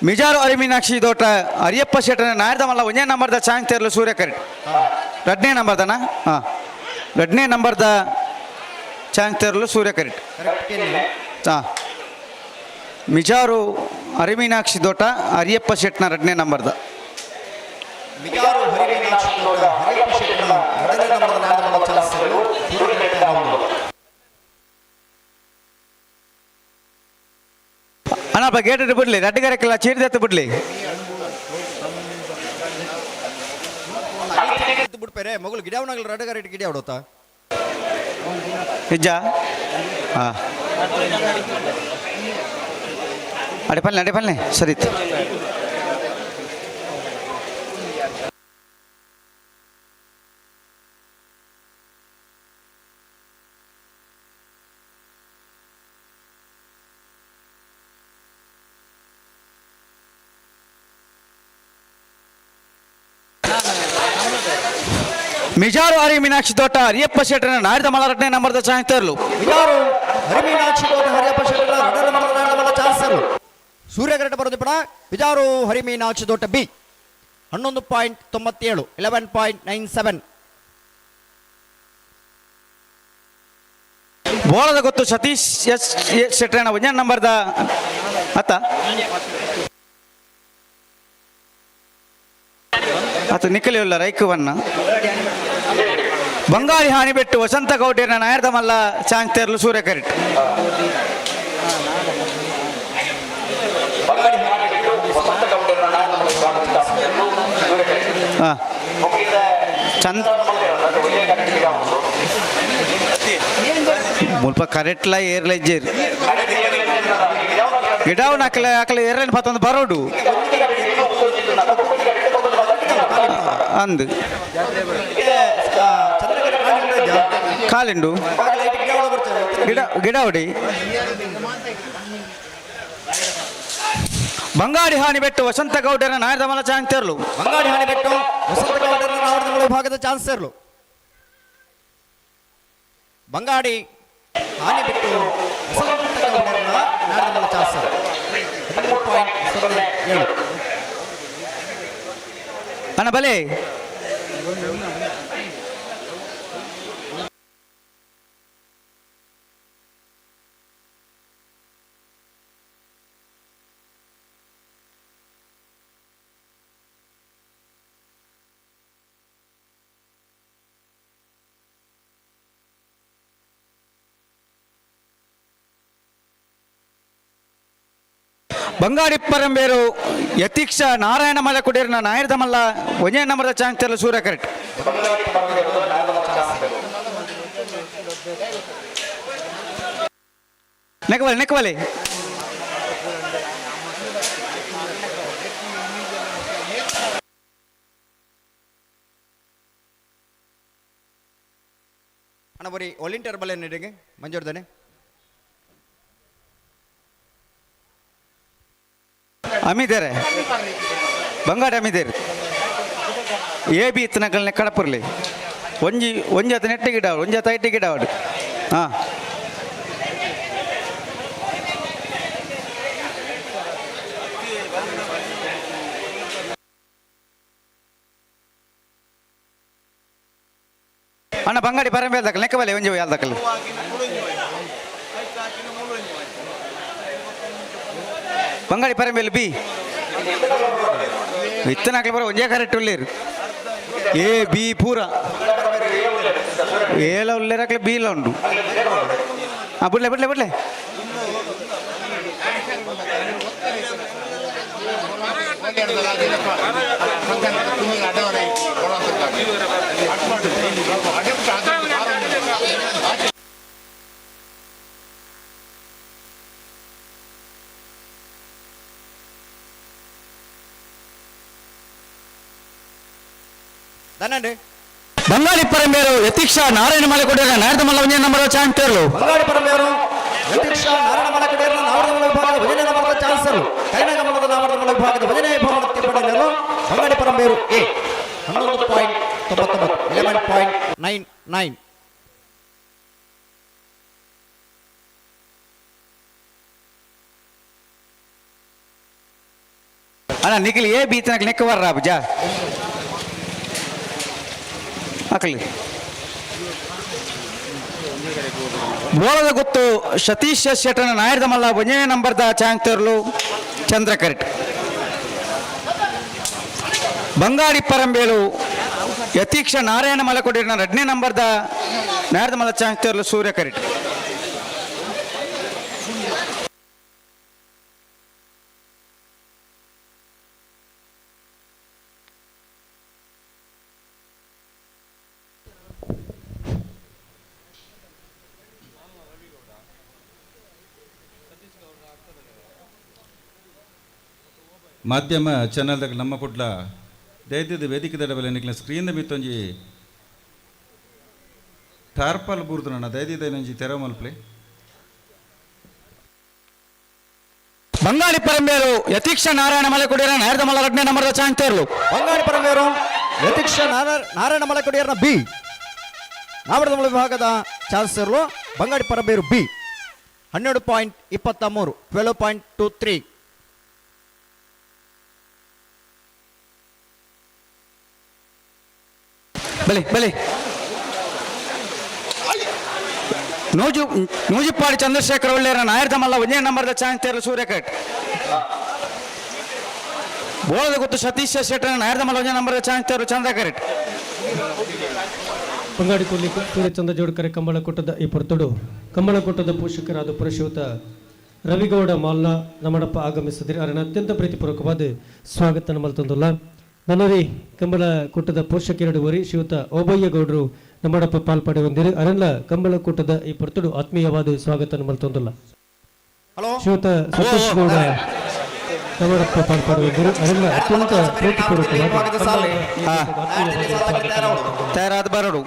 [SPEAKER 2] ಮಿಜಾರು ಅರಿಮೀನಾಕ್ಷಿ ತೋಟ ಅರಿಯಪ್ಪ ಶೆಟ್ಟನ ನಾಯರ್ದ ಮಲ್ಲ ಒಂಜೇ ನಂಬರ್ದ ಚಾಂತರ್ಲು ಸೂರ್ಯ ಕರೆಕ್ಟ್ ರಡ್ನೇ ನಂಬರ್ದನ ಹಾಂ ರಡ್ನೇ ನಂಬರ್ದ ಚಾಂತರ್ಲು ಸೂರ್ಯ ಕರೆಕ್ಟ್ ಹಾಂ ಮಿಜಾರು ಅರಿಮೀನಾಕ್ಷಿ ತೋಟ ಅರಿಯಪ್ಪ ಶೆಟ್ನ ರಡ್ನೇ ನಂಬರ್ದ
[SPEAKER 17] ಮಿಜಾರು ಹರಿಮೀನಾಕ್ಷಿ ತೋಟ ಹರಿಯಪ್ಪ ಶೆಟ್ನ ರಡ್ನೇ ನಂಬರ್ದ ನಾಯರ್ದ ಮಲ ಚಾನ್ಸರ್ಲು ಸೂರ್ಯ ಕರೆಕ್ಟ್
[SPEAKER 2] ಅಣ್ಣಪ್ಪ ಗೇಟ್ ಬಿಡ್ಲಿ ರಡ್ಡು ಕರೆಕ್ಟಲ್ಲ ಚೀರ್ದೆತ್ತು ಬಿಡ್ಲಿ
[SPEAKER 17] ಬಿಡ್ಪೇರೆ ಮಗಳು ಗಿಡವನಾಗಲ್ಲ ರಡ್ಡು ಕರೆಕ್ಟ್ ಗಿಡ ಹೊಡೋತಾ
[SPEAKER 2] ನಿಜ ಹಾಂ ಅಡೆಪಲ್ಲೆ ಸರಿ ಮಿಜಾರು ಹರಿಮೀನಾಕ್ಷಿ ತೋಟ ಅರಿಯಪ್ಪ ಶೆಟ್ಟನ ನಾಯರ್ದ ಮಲ್ಲ ರಡ್ನೇ ನಂಬರ್ದ ಚಾಂತರ್ಲು
[SPEAKER 17] ಮಿಜಾರು ಹರಿಮೀನಾಕ್ಷಿ ತೋಟ ಹರಿಯಪ್ಪ ಶೆಟ್ಟನ ರಡ್ನೇ ನಂಬರ್ದ ನಾಯರ್ದ ಮಲ್ಲ ಚಾನ್ಸರ್ಲು ಸೂರ್ಯ ಕರೆಕ್ಟ್ ಬರೋದಿಪ್ಪಣ ಮಿಜಾರು ಹರಿಮೀನಾಕ್ಷಿ ತೋಟ ಬಿ 11.97 11.97
[SPEAKER 2] ಬೋಳದ ಗೊತ್ತು ಸತೀಶ್ ಎಸ್ ಶೆಟ್ರಣ್ಣ ಒಂಜ ನಂಬರ್ದ ಅತ್ತ ಅತ ನಿಖಲಿ ಉಲ್ಲ ರೈಕುವನ್ನ ಬಂಗಾಳಿ ಹಾನಿ ಬೆಟ್ಟು ವಸಂತ ಗೌಡ್ಯನ ನಾಯರ್ದ ಮಲ್ಲ ಚಾಂಗ್ ತೆರ್ಲು ಸೂರ್ಯ ಕರಿಟ್ ಚಂದ ಮುಲ್ಪ ಕರೆಕ್ಟ್ಲ ಏರ್ಲ ಇಜ್ಜೇರಿ ಗಿಡವನ್ನ ಅಕಲೆ ಏರ್ಲೈನ್ ಪತ್ತೊಂದು ಬರೋಡು ಅಂದು ಕಾಲಿಂಡು ಗಿಡ ಹೊಡಿ ಬಂಗಾಡಿ ಹಾನಿ ಬೆಟ್ಟು ವಸಂತ ಗೌಡರ ನಾಯದ ಮಲ ಚಾಂಗ್ ತೆರಲು
[SPEAKER 17] ಬಂಗಾಡಿ ಹಾನಿ ಬೆಟ್ಟು ವಸಂತ ಗೌಡರ ನಾವಡದ ವಿಭಾಗದ ಚಾನ್ಸ್ ಸೇರ್ಲು ಬಂಗಾಡಿ ಹಾನಿ ಬಿಟ್ಟು ವಸಂತ ಗೌಡರ ನಾಯದ ಮಲ ಚಾನ್ಸ್
[SPEAKER 2] ಅಣ್ಣ ಬಲೆ ಬಂಗಾಡಿ ಪರಂಬೇರು ಯತೀಕ್ಷ ನಾರಾಯಣ ಮಲ ಕುಡೀರ್ನ ನಾಯರ್ದ ಮಲ್ಲ ಒಂಜೇ ನಂಬರ್ದ ಚಾಂಗ್ ತೆರಲು ಸೂರ್ಯ ಕರೆಕ್ಟ್ ನೆಕ್ವಲೆ
[SPEAKER 17] ಅಣ್ಣ ಬರೀ ವಾಲಂಟಿಯರ್ ಬಲೆ ನೀಡಿಗೆ ಮಂಜೂರ್ದನೆ
[SPEAKER 2] ಅಮಿದೇರೆ ಬಂಗಾಡಿ ಅಮಿದೇರಿ ಎ ಬಿ ಇತ್ತನಕಲ್ನೆ ಕಡಪುರ್ಲಿ ಒಂಜಿ ಅತ ನೆಟ್ಟಿ ಗಿಡ ಒಂಜಿ ಅತ ಐಟಿ ಗಿಡ ಅವಡು ಹಾಂ ಅಣ್ಣ ಬಂಗಾಡಿ ಪರಂಬೆ ಅಲ್ದಕ್ಕಲ್ ನೆಕ್ಕಬಲೆ ಒಂಜಿ ಅಲ್ದಕ್ಕಲ್ ಬಂಗಾಡಿ ಪರಂಬೇಲು ಬಿ ಇತ್ತನಾಕ್ಲಿ ಬರೋ ಒಂಜೇ ಕರೆಕ್ಟ್ ಉಳ್ಳೇರು ಎ ಬಿ ಪೂರ ಏಲ ಉಳ್ಳೇರಾಕ್ಲಿ ಬಿ ಇಲ್ಲ ಉಂಡು ಹಾಂ ಬಿಡ್ಲೆ ಬಂಗಾಳಿ ಪರಂಬೇರು ಯತೀಕ್ಷ ನಾರಾಯಣ ಮಲೆ ಕೊಡಿರ ನಾಯರ್ದ ಮಲ್ಲ ಒಂಜೇ ನಂಬರ್ ಚಾನ್ಸ್ ತೆರಲು
[SPEAKER 17] ಬಂಗಾಡಿ ಪರಂಬೇರು ಯತೀಕ್ಷ ನಾರಾಯಣ ಮಲ ಕುಡೀರ್ನ ನಾವಡದ ಮಲ ವಿಭಾಗದ ಭಜನೆ ನಂಬರ್ದ ಚಾನ್ಸ್ ಸೇರ್ಲು ಕೈನಗ ಮಲದ ನಾವಡದ ಮಲ ವಿಭಾಗದ ಭಜನೆ ವಿಭಾಗದ ತಿಪ್ಪಡನೆಲ್ಲ ಬಂಗಾಡಿ ಪರಂಬೇರು ಎ 11.99 11.99
[SPEAKER 2] ಅಣ್ಣ ನಿಖಿಲ್ ಎ ಬಿ ಇತ್ತನಾಕ್ಲಿ ನೆಕ್ಕ ಬರ್ರ ಬುಜಾ ಹಾಕಲಿ ಬೋಳದ ಗೊತ್ತು ಸತೀಶ್ ಶೆಟ್ಟನ ನಾಯರ್ದ ಮಲ್ಲ ಒಂಜೇ ನಂಬರ್ದ ಚಾಂಗ್ ತೆರಲು ಚಂದ್ರ ಕರೆಕ್ಟ್ ಬಂಗಾಡಿ ಪರಂಬೇಲು ಯತೀಕ್ಷ ನಾರಾಯಣ ಮಲ ಕೊಡಿರ್ನ 2ನೇ ನಂಬರ್ದ ನಾಯರ್ದ ಮಲ್ಲ ಚಾಂಗ್ ತೆರಲು ಸೂರ್ಯ ಕರೆಕ್ಟ್
[SPEAKER 6] ಮಾಧ್ಯಮ ಚಾನಲ್ದಾಗ ನಮ್ಮ ಕುಡ್ಲ ದೈತ್ಯದ ವೇದಿಕೆ ದಡ ಬೆಲೆ ನಿಕ್ಲ ಸ್ಕ್ರೀನ್ ಮಿತ್ತೊಂಜಿ ಟಾರ್ಪಲ್ ಬೂರ್ದು ನನ್ನ ದೈತ್ಯದೊಂಜಿ ತೆರ ಮಲ್ಪ್ಲೆ
[SPEAKER 2] ಬಂಗಾಳಿ ಪರಂಬೇರು ಯತೀಕ್ಷ ನಾರಾಯಣ ಮಲೆ ಕೊಡಿರ ನಾಯರ್ದ ಮಲ್ಲ 2ನೇ ನಂಬರ್ದ ಚಾಂಗ್ ತೆರಲು
[SPEAKER 17] ಬಂಗಾಡಿ ಪರಂಬೇರು ಯತೀಕ್ಷ ನಾರಾಯಣ ಮಲ ಕುಡೀರ್ನ ಬಿ ನಾವಡದ ಮಲ ವಿಭಾಗದ ಚಾನ್ಸ್ ಸೇರ್ಲು ಬಂಗಾಡಿ ಪರಂಬೇರು ಬಿ 12.23 12.23
[SPEAKER 2] ಬಲೆ ನೂಜಿಪ್ಪಾಡಿ ಚಂದ್ರಶೇಖರ್ ಒಳ್ಳೆಯರ ನಾಯರ್ದ ಮಲ್ಲ 1ನೇ ನಂಬರ್ದ ಚಾನ್ಸ್ ತೇರಲು ಸೂರ್ಯಕಟ್ ಬೋಳದ ಗೊತ್ತು ಸತೀಶ್ ಶೆಟ್ಟರ ನಾಯರ್ದ ಮಲ್ಲ 1ನೇ ನಂಬರ್ದ ಚಾನ್ಸ್ ತೇರಲು ಚಂದ್ರಕರೆಟ್
[SPEAKER 4] ಬಂಗಾಡಿ ಕೊಲ್ಲಿ ಸೂರ್ಯಚಂದ್ರ ಜೋಡ್ಕರೆ ಕಂಬಳಕೊಟ್ಟದ ಈ ಪೊರ್ತುಡು ಕಂಬಳಕೊಟ್ಟದ ಪೋಷಕರಾದ ಪುರಶ್ರೀಯುತ ರವಿಗೌಡ ಮಾಲ್ನ ನಮ್ಮಡಪ್ಪ ಆಗಮಿಸಿದರೆ ಅವರನ್ನು ಅತ್ಯಂತ ಪ್ರೀತಿಪೂರ್ವಕವಾದ ಸ್ವಾಗತ ಮಲ್ತಂದುಲ್ಲ ನನ್ನರಿ ಕಂಬಳ ಕೂಟದ ಪೋಷಕರೆರಡುವರಿ ಶ್ರೀಯುತ ಓಬಯ್ಯ ಗೌಡರು ನಮ್ಮಡಪ್ಪ ಪಾಲ್ಪಡೆ ಹೊಂದಿರು ಅರೆಲ್ಲ ಕಂಬಳ ಕೂಟದ ಈ ಪೊರ್ತುಡು ಆತ್ಮೀಯವಾದ ಸ್ವಾಗತ ಮಲ್ತಂದುಲ್ಲ ಶ್ರೀಯುತ ಸತೀಶ್ ಗೌಡ ನಮ್ಮಡಪ್ಪ ಪಾಲ್ಪಡೆ ಹೊಂದಿರು ಅರೆಲ್ಲ ಅತ್ಯಂತ ಪ್ರೀತಿಪೂರ್ವಕವಾದ
[SPEAKER 2] ತಯಾರಾದ ಬರೋಡು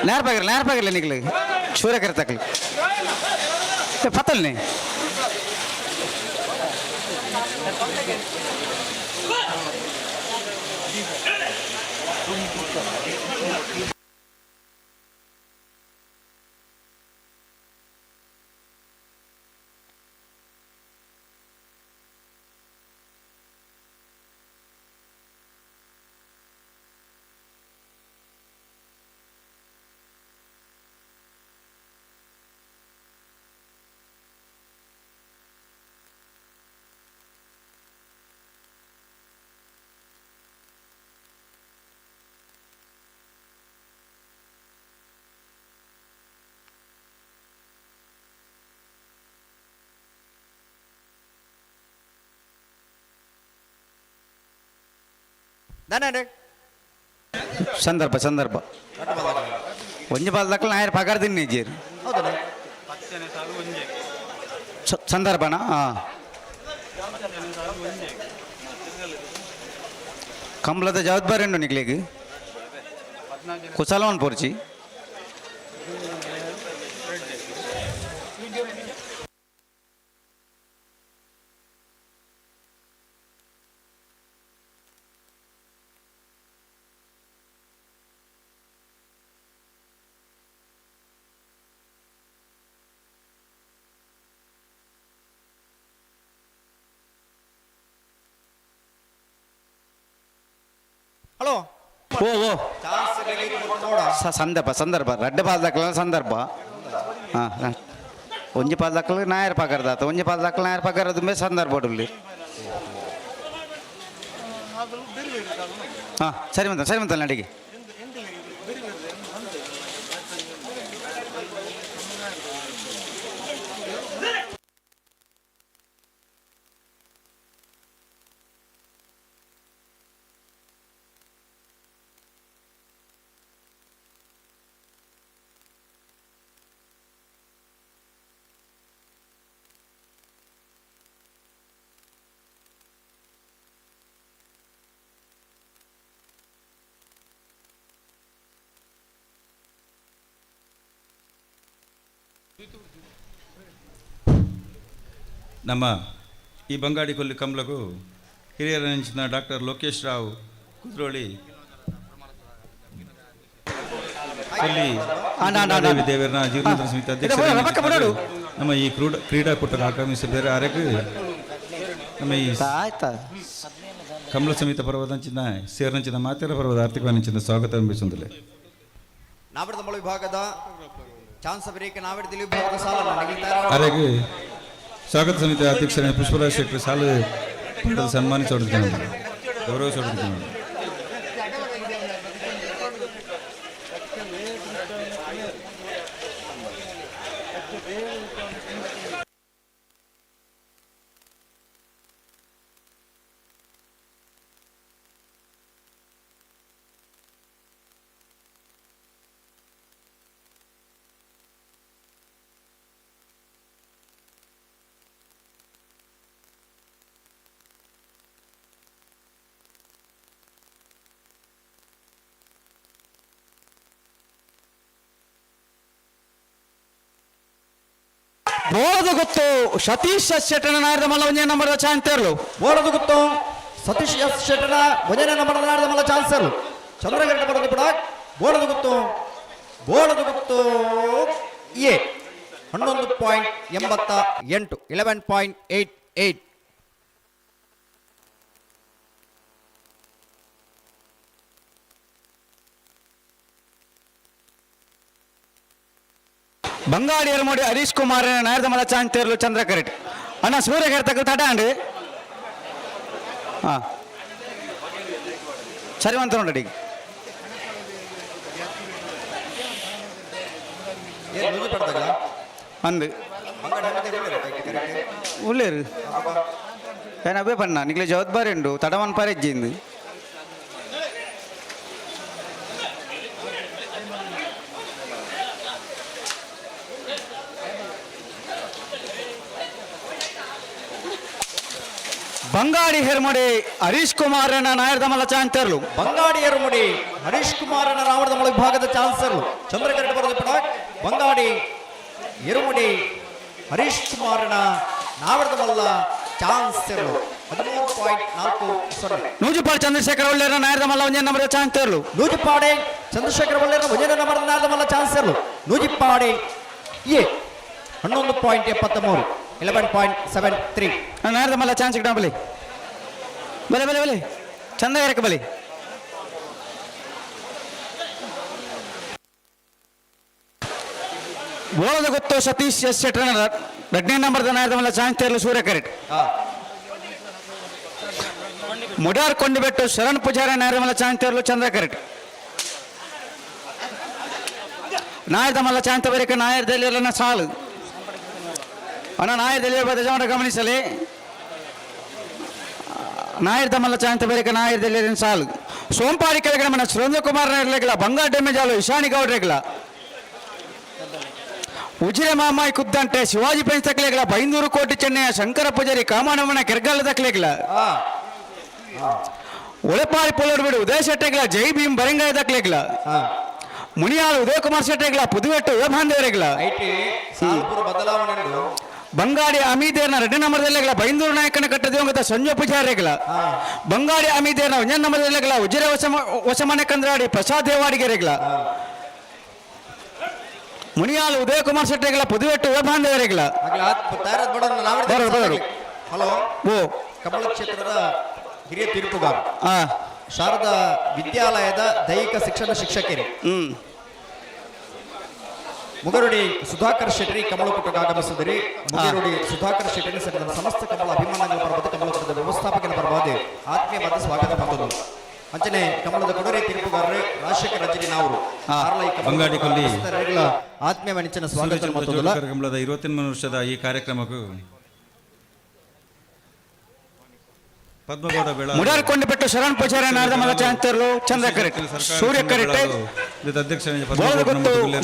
[SPEAKER 2] ನೇರ್ಪಾಗಿರಲಿ ನಿಗ್ಲಿ ಸೂರ್ಯಕರೆ ತಕ್ಕಲಿ ಪತ್ತಲ್ನಿ ಸಂದರ್ಭ ಒಂಜಿ ಪಾಲ್ದಕ್ಕ ನಾಯರ್ ಪಗಾರ್ದಿನಿ ನಿಜೀರ್ ಸಂದರ್ಭನಾ ಕಂಬಳದ ಜವಾಬ್ದಾರಿ ಉಂಟು ನಿಗ್ಲಿಗೆ ಕುಶಲವನ್ ಪೋರ್ಚಿ
[SPEAKER 17] ಹಲೋ
[SPEAKER 2] ಓ ಸಂದರ್ಭ ರಡ್ಡ ಪಾಲ್ದಾಕಲ ಸಂದರ್ಭ ಹಾಂ ಒಂಜಿ ಪಾಲ್ದಾಕಲ್ ನಾಯರ್ ಪಗಾರ್ದಾತ ಒಂಜಿ ಪಾಲ್ದಾಕಲ್ ನಾಯರ್ ಪಗಾರದು ಮೇ ಸಂದರ್ಭ ಉಳ್ಳಿ ಹಾಂ ಸರಿ ಮಂತಲ್ಲ ನಡಿಗೆ
[SPEAKER 6] ನಮ್ಮ ಈ ಬಂಗಾಡಿ ಕೊಲ್ಲಿ ಕಂಬಳಗೂ ಹಿರಿಯರ ನೆಂಚಿನ ಡಾಕ್ಟರ್ ಲೋಕೇಶ್ ರಾವ್ ಕುದ್ರೋಳಿ ಕೊಲ್ಲಿ ದೇವರನ ಜೀರ್ಣೋದ್ಧಾರ ಸಮಿತಿ ಅಧ್ಯಕ್ಷರು ನಮ್ಮ ಈ ಕ್ರೀಡಾಕೂಟಕ್ಕೆ ಆಗಮಿಸಿದ್ದಾರೆ ಆರಕ್ಕೆ ನಮ್ಮ ಈ ಕಂಬಳ ಸಮಿತಿ ಪರ್ವದಂಚಿನ ಸೇರ್ನಂಚಿನ ಮಾತೆರ ಪರ್ವದ ಆರ್ಥಿಕವಾದಂಚಿನ ಸ್ವಾಗತ ಅಂಬಿಸುವುದಿಲ್ಲ
[SPEAKER 17] ನಾವಡದ ಮೊಳ ವಿಭಾಗದ ಚಾನ್ಸಬರಿಗೆ ನಾವಡದಲ್ಲಿ ವಿಭಾಗದ ಸಾಲ
[SPEAKER 6] ಆರಕ್ಕೆ ಸ್ವಾಗತ ಸಮಿತಿ ಅಧ್ಯಕ್ಷರ ಪುಷ್ಪರಾಜ್ ಶೆಟ್ಟರ್ ಸಾಲು ಸನ್ಮಾನಿಸೋಡಿದ್ದಾನೆ ಗೌರವಿಸೋಡಿದ್ದಾನೆ
[SPEAKER 2] ಬೋಳದು ಗೊತ್ತು ಸತೀಶ್ ಶೆಟ್ಟನ ನಾಯರ್ದ ಮಲ್ಲ 1ನೇ ನಂಬರ್ದ ಚಾನ್ಸ್ ತೇರ್ಲು
[SPEAKER 17] ಬೋಳದು ಗೊತ್ತು ಸತೀಶ್ ಎಸ್ ಶೆಟ್ಟನ 1ನೇ ನಂಬರ್ದ ನಾಯರ್ದ ಮಲ್ಲ ಚಾನ್ಸ್ ತೇರ್ಲು ಚಂದ್ರಗಂಟ ಬಡದು ಬಿಡ ಬೋಳದು ಗೊತ್ತು ಎ 11.88 11.88
[SPEAKER 2] ಬಂಗಾಡಿ ಎರ್ಮೋಡಿ ಹರೀಶ್ ಕುಮಾರ್ ನಾಯರ್ದ ಮಲ ಚಾಂತೇರ್ಲು ಚಂದ್ರ ಕರೆಟ್ ಅಣ್ಣ ಸೂರ್ಯ ಕರೆತಕ್ಕ ತಟಾಂಡು ಹಾಂ ಸರಿ ಅಂತ ನೋಡಿ ಅಂದು ಉಳ್ಳೇರು ಏನವೇ ಪಣ್ಣ ನಿಕ್ಲೆ ಜವಾಬ್ದಾರಿ ಉಂಡು ತಡವನ್ ಪರೆಜ್ಜಿಂದು ಬಂಗಾಡಿ ಹೆರ್ಮಡಿ ಹರೀಶ್ ಕುಮಾರನ ನಾಯರ್ದ ಮಲ ಚಾಂತರ್ಲು
[SPEAKER 17] ಬಂಗಾಡಿ ಎರುಮುಡಿ ಹರೀಶ್ ಕುಮಾರನ ನಾವಡದ ಮಲ ವಿಭಾಗದ ಚಾನ್ಸರ್ಲು ಚಂದ್ರಕರೆಟ್ ಬರೋದು ಪಡ ಬಂಗಾಡಿ ಎರುಮುಡಿ ಹರೀಶ್ ಕುಮಾರನ ನಾವಡದ ಮಲ್ಲ ಚಾನ್ಸರ್ಲು 13.40
[SPEAKER 2] ನೂಜುಪಾಡು ಚಂದ್ರಶೇಖರ ಒಳ್ಳೆಯ ನಾಯರ್ದ ಮಲ್ಲ ಒಂಜೆ ನಂಬರ್ ಚಾನ್ಸರ್ಲು
[SPEAKER 17] ನೂಜಿಪ್ಪಾಡೆ ಚಂದ್ರಶೇಖರ ಒಳ್ಳೆಯ ಒಂಜೆ ನಂಬರ್ ನಾಯರ್ದ ಮಲ್ಲ ಚಾನ್ಸರ್ಲು ನೂಜಿಪ್ಪಾಡೆ ಎ 11.73 11.73
[SPEAKER 2] ನಾಯರ್ದ ಮಲ್ಲ ಚಾನ್ಸ್ ಇಡ ಬಲಿ ಬಲೆ ಬಲೆ ಬಲೆ ಚಂದ ಎರಕ ಬಲಿ ಬೋಳದ ಗೊತ್ತು ಸತೀಶ್ ಎಸ್ ಶೆಟ್ರ ಎರಡನೇ ನಂಬರ್ದ ನಾಯರ್ದ ಮಲ್ಲ ಚಾನ್ಸ್ ತೇರ್ಲು ಸೂರ್ಯ ಕರೆಟ್ ಮುಡಾರ್ ಕೊಂಡಿಬೆಟ್ಟು ಶರಣ್ ಪೂಜಾರಿ ನಾಯರ್ದ ಮಲ್ಲ ಚಾನ್ಸ್ ತೇರ್ಲು ಚಂದ್ರ ಕರೆಟ್ ನಾಯರ್ದ ಮಲ್ಲ ಚಾಂತ ಬರೀಕ ನಾಯರ್ದಲ್ಲಿ ಎಲ್ಲ ಸಾಲು ಅಣ್ಣ ನಾಯರ್ದಲ್ಲಿ ಬದಜಾವಣ ಗಮನಿಸಲಿ ನಾಯರ್ದ ಮಲ್ಲ ಚಾಂತ ಬರೀಕ ನಾಯರ್ದಲ್ಲಿ ಸಾಲು ಸೋಂಪಾಡಿ ಕೆಳಗಡೆ ಮನ ಸುರೇಂದ್ರ ಕುಮಾರ್ ಇರಲಿಲ್ಲ ಬಂಗಾರ ಡೆಮೇಜಾಲು ಇಶಾನಿ ಗೌಡ್ರಿಗಳ ಉಜಿರೆ ಮಾಮಾಯಿ ಕುದ್ದಂಟೆ ಶಿವಾಜಿ ಪೆನ್ಸ್ ತಕ್ಲಿಗಳ ಬೈಂದೂರು ಕೋಟಿ ಚೆನ್ನೈಯ ಶಂಕರ ಪೂಜಾರಿ ಕಾಮಾನವನ ಕೆರ್ಗಾಲ ತಕ್ಲಿಗಳ ಒಳಪಾಡಿ ಪೊಲರ್ ಬಿಡು ಉದಯ ಶೆಟ್ಟಿಗಳ ಜೈ ಭೀಮ್ ಬರಂಗಾಯ ತಕ್ಲಿಗಳ ಮುನಿಯಾಳು ಉದಯ ಕುಮಾರ್ ಶೆಟ್ಟಿಗಳ ಪುದುವೆಟ್ಟು ವೇಭಾಂದೇವರಿಗಳ ಬಂಗಾಡಿ ಅಮೀದೇರ್ನ ಎರಡನೇ ನಂಬರ್ದಲ್ಲಿಗಳ ಬೈಂದೂರು ನಾಯಕನ ಕಟ್ಟ ದಿವಂಗತ ಸಂಜು ಪೂಜಾರಿಗಳ ಬಂಗಾಡಿ ಅಮೀದೇರ್ನ ಒಂದನೇ ನಂಬರ್ದಲ್ಲಿಗಳ ಉಜಿರೆ ವಸಮನೆ ಕಂದ್ರಾಡಿ ಪ್ರಸಾದ್ ದೇವಾಡಿಗೆರೆಗಳ ಮುನಿಯಾಳು ಉದಯ ಕುಮಾರ್ ಶೆಟ್ಟಿಗಳ ಪುದುವೆಟ್ಟು ವೇಭಾಂದೇವರಿಗಳ
[SPEAKER 17] ಹಲೋ ಓ ಕಮಲ ಕ್ಷೇತ್ರದ ಹಿರಿಯ ತೀರ್ಪುಗಾರ ಶಾರದಾ ವಿದ್ಯಾಲಯದ ದೈಹಿಕ ಶಿಕ್ಷಣ ಶಿಕ್ಷಕರು ಮುಗರುಡಿ ಸುಧಾಕರ್ ಶೆಟ್ಟಿ ಕಮಲಕುಟಕ್ಕೆ ಆಗಮಿಸಿದರೆ ಮುಗರುಡಿ ಸುಧಾಕರ್ ಶೆಟ್ಟಿ ಸೇರಿದ ಸಮಸ್ತ ಕಮಲ ಅಭಿಮಾನಗಳ ಪರವಾದ ಕಮಲಕುಟದ ವ್ಯವಸ್ಥಾಪಕನ ಪರವಾದ ಆತ್ಮೀಯವಾದ ಸ್ವಾಗತ ಪಡೆದರು ಅಂಚನೆ ಕಮಲದ ಕೊಡರೆ ತೀರ್ಪುಗಾರರು ರಾಜಶೇಖರ್ ರಜನಿನವರು
[SPEAKER 6] ಬಂಗಾಡಿ ಕೊಲ್ಲಿ
[SPEAKER 17] ಆತ್ಮೀಯ ವಂಚನ ಸ್ವಾಗತ
[SPEAKER 6] ಕಮಲದ 23 ವರ್ಷದ ಈ ಕಾರ್ಯಕ್ರಮಕ್ಕೂ ಪದ್ಮಗೌಡ ಬೇಳ
[SPEAKER 2] ಮುಡಾರ್ ಕೊಂಡಿಬೆಟ್ಟು ಶರಣ್ ಪೂಜಾರಿ ನಾಯರ್ದ ಮಲ್ಲ ಚಾಂತರ್ಲು ಚಂದ್ರ ಕರೆಟ್ ಸೂರ್ಯ ಕರೆಟ್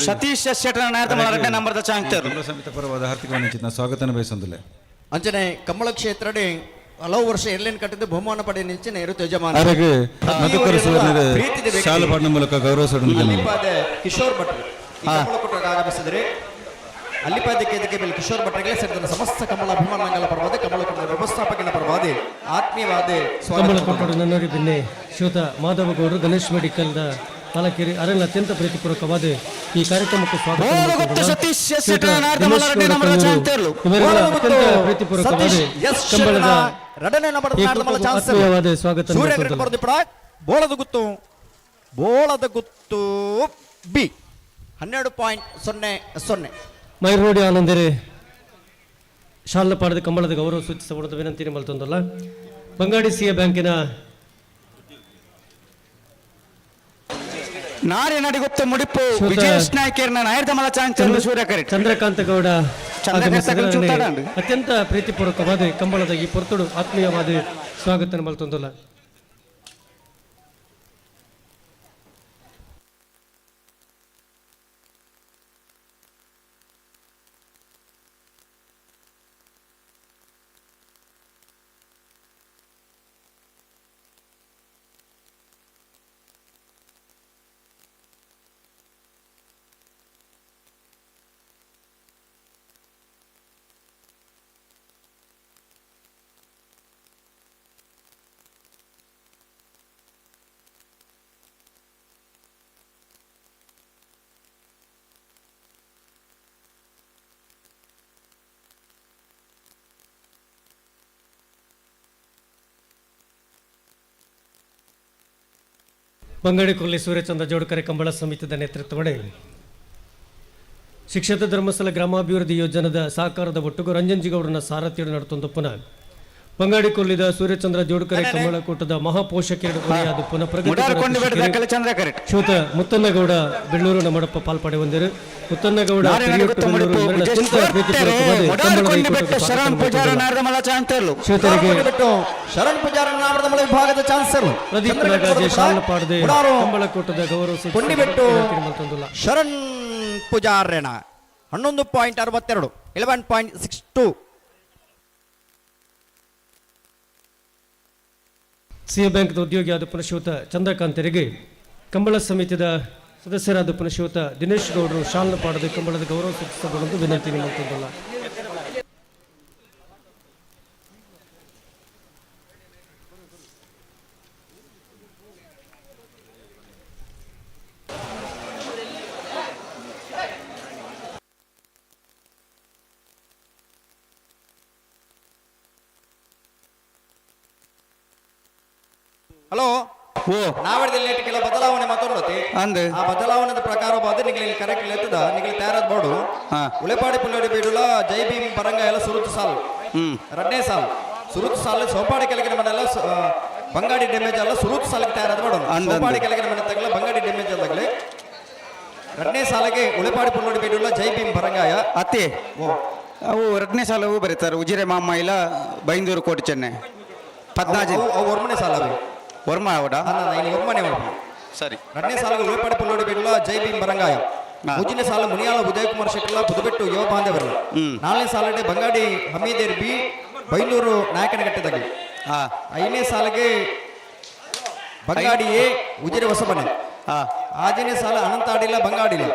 [SPEAKER 2] ಸತೀಶ್ ಎಸ್ ಶೆಟ್ರ ನಾಯರ್ದ ಮಲ್ಲ ಎರಡನೇ ನಂಬರ್ದ ಚಾಂತರ್ಲು
[SPEAKER 6] ಸಮಿತಿ ಪರವಾದ ಹಾರ್ದಿಕ ವಂಚಿತ ಸ್ವಾಗತನ ಬಯಸಂದಿಲ್ಲ
[SPEAKER 17] ಅಂಚನೆ ಕಮಲ ಕ್ಷೇತ್ರಡೆ ಹಲವು ವರ್ಷ ಎಲ್ಲೇನು ಕಟ್ಟಿದ್ದು ಬಹುಮಾನ ಪಡೆ ನಿಂಚಿನ ಇರುತ್ತೆ ಯಜಮಾನ
[SPEAKER 6] ಮಧುಕರ ಸುವರ್ಣ ಶಾಲು ಪಾಡಿನ ಮೂಲಕ ಗೌರವ
[SPEAKER 17] ಕಿಶೋರ್ ಭಟ್ರು ಕಮಲಕುಟಕ್ಕೆ ಆಗಮಿಸಿದರೆ ಅಲ್ಲಿಪಾದಕ್ಕೆ ಬೆಲೆ ಕಿಶೋರ್ ಭಟ್ರಿಗೆ ಸೇರಿದ ಸಮಸ್ತ ಕಮಲ ಅಭಿಮಾನಗಳ ಪರವಾದ ಕಮಲಕುಟದ ವ್ಯವಸ್ಥಾಪಕನ ಪರವಾದ ಆತ್ಮೀಯವಾದ
[SPEAKER 4] ಕಮಲಕುಟದ ನನ್ನೂರಿ ಬಿನ್ನೆ ಶ್ರೀಯುತ ಮಾಧವ ಗೌಡರು ಗಣೇಶ್ ಮೆಡಿಕಲ್ದ ಪಾಲಕೇರಿ ಅರಣ್ಯ ಅತ್ಯಂತ ಪ್ರೀತಿಪೂರ್ವಕವಾದ ಈ ಕಾರ್ಯಕ್ರಮಕ್ಕೆ ಸ್ವಾಗತ ಆತ್ಮೀಯವಾದ ಸ್ವಾಗತ
[SPEAKER 17] ಬೋಳದ ಗುತ್ತು ಬಿ 12.00
[SPEAKER 4] ಮೈರೋಡಿ ಆನಂದರೆ ಶಾಲಪಾಡದ ಕಂಬಳದ ಗೌರವ ಸೂಚಿಸಬಹುದು ವಿನಂತಿ ಮಲ್ತೊಂದಲ್ಲ ಬಂಗಾಡಿ ಸಿಎ ಬ್ಯಾಂಕಿನ
[SPEAKER 2] ನಾರಿ ನಡಿಗುತ್ತ ಮುಡಿಪು ವಿಜಯೇಶ್ ನಾಯ್ಕರ್ನ ನಾಯರ್ದ ಮಲ್ಲ ಚಾಂಚಲ್ಲು ಸೂರ್ಯ ಕರೆಟ್
[SPEAKER 4] ಚಂದ್ರಕಾಂತ ಗೌಡ ಅತ್ಯಂತ ಪ್ರೀತಿಪೂರ್ವಕವಾದ ಕಂಬಳದ ಈ ಪೊರ್ತುಡು ಆತ್ಮೀಯವಾದ ಸ್ವಾಗತ ಮಲ್ತೊಂದಲ್ಲ ಬಂಗಾಡಿ ಕೊಲ್ಲಿ ಸೂರ್ಯಚಂದ್ರ ಜೋಡುಕರೆ ಕಂಬಳ ಸಮಿತಿಯ ನೇತೃತ್ವದಲ್ಲಿ ಶಿಕ್ಷಕ ಧರ್ಮಸ್ಥಳ ಗ್ರಾಮಾಭಿವೃದ್ಧಿ ಯೋಜನೆದ ಸಹಕಾರದ ಒಟ್ಟಿಗೂ ರಂಜನ್ಜಿಗೌಡನ ಸಾರಥ್ಯ ನಡುತ್ತೊಂದು ಪುನಃ ಬಂಗಾಡಿ ಕೊಲ್ಲಿದ ಸೂರ್ಯಚಂದ್ರ ಜೋಡುಕರೆ ಕಮಲಕೂಟದ ಮಹಾಪೋಷಕರು ಅದು ಪುನಃ ಪ್ರಗತಿ ಶ್ರೋತ ಮುತ್ತನ್ನಗೌಡ ಬೆಳ್ಳೂರು ಮಡಪ ಪಾಲ್ಪಡೆ ಹೊಂದಿರು ಮುತ್ತನ್ನಗೌಡ ಶ್ರೋತರಿಗೆ ಪ್ರದೀಪ್ ನಾಗಾಜೆ ಶಾಲ ಪಾಡದೆ ಕಂಬಳಕೂಟದ ಗೌರವ
[SPEAKER 17] ಶರಣ್ ಪೂಜಾರ್ಯಣ 11.62 11.62
[SPEAKER 4] ಸಿಎ ಬ್ಯಾಂಕ್ದ ಉದ್ಯೋಗಿಯಾದ ಪುನಃಶ್ರೋತ ಚಂದ್ರಕಾಂತರಿಗೆ ಕಂಬಳ ಸಮಿತಿಯ ಸದಸ್ಯರಾದ ಪುನಃಶ್ರೋತ ದಿನೇಶ್ ಗೌಡರು ಶಾಲ್ನ ಪಾಡದೆ ಕಂಬಳದ ಗೌರವ ಸೂಚಿಸಬೇಕೆಂದು ವಿನಂತಿ ಮಾಡುತ್ತಿದ್ದಲ್ಲ.
[SPEAKER 17] ಹಲೋ ನಾವಡದಲ್ಲಿ ಕೆಲವು ಬದಲಾವಣೆ ಮಾತಾಡೋತಿ ಅಂದ್ ಆ ಬದಲಾವಣೆ ಪ್ರಕಾರ ಬಾದ ನಿಗಲಿ ಕರೆಕ್ಟ್ ಲೆತ್ತದ ನಿಗಲಿ ತಯಾರಾದ ಬೋಡು ಉಳೆಪಾಡಿ ಪುಲ್ಲಡಿ ಬೀಡುಲ ಜೈ ಭೀಮ್ ಪರಂಗ ಎಲ್ಲ ಸುರುತು ಸಾಲು ಎರಡನೇ ಸಾಲು ಸುರುತು ಸಾಲು ಸೋಪಾಡಿ ಕೆಳಗಿನ ಮನೆಲ್ಲ ಬಂಗಾಡಿ ಡ್ಯಾಮೇಜ್ ಅಲ್ಲ ಸುರುತು ಸಾಲಿಗೆ ತಯಾರಾದ ಬೋಡು ಸೋಪಾಡಿ ಕೆಳಗಿನ ಮನೆ ತಗಲ ಬಂಗಾಡಿ ಡ್ಯಾಮೇಜ್ ಅಲ್ಲಾಗಲಿ ಎರಡನೇ ಸಾಲಿಗೆ ಉಳೆಪಾಡಿ ಪುಲ್ಲಡಿ ಬೀಡುಲ ಜೈ ಭೀಮ್ ಪರಂಗಾಯ
[SPEAKER 2] ಅತ್ತೆ ಅವು ಎರಡನೇ ಸಾಲವು ಬರೀತಾರೆ ಉಜಿರೆ ಮಾಮ ಇಲ್ಲ ಬೈಂದೂರು ಕೋಟೆ ಚೆನ್ನೈ 14
[SPEAKER 17] ಅವು ಒರ್ಮನೆ ಸಾಲ ಅವು
[SPEAKER 2] ವರ್ಮ ಅವಡ
[SPEAKER 17] ಒರ್ಮನೆ
[SPEAKER 2] ಸರಿ
[SPEAKER 17] ಎರಡನೇ ಸಾಲಿಗೆ ಉಳೆಪಾಡಿ ಪುಲ್ಲಡಿ ಬೀಡುಲ ಜೈ ಭೀಮ್ ಪರಂಗಾಯ ಮೂಜನೇ ಸಾಲ ಮುನಿಯಾಳ ಉದಯಕುಮಾರ್ ಶೆಟ್ಟಲ ಪುದುಬೆಟ್ಟು ಯುವ ಬಾಂಧವರು ನಾಲ್ಕನೇ ಸಾಲಡೆ ಬಂಗಾಡಿ ಹಮೀದೇರ್ ಬಿ ಬೈಂದೂರು ನಾಯಕನಗಟ್ಟೆದಾಗಲಿ ಐದನೇ ಸಾಲಿಗೆ ಬಂಗಾಡಿ ಎ ಉಜಿರೆ ಹೊಸಮನೆ ಆರನೇ ಸಾಲ ಅನಂತಾಡಿಲ್ಲ ಬಂಗಾಡಿಲ್ಲ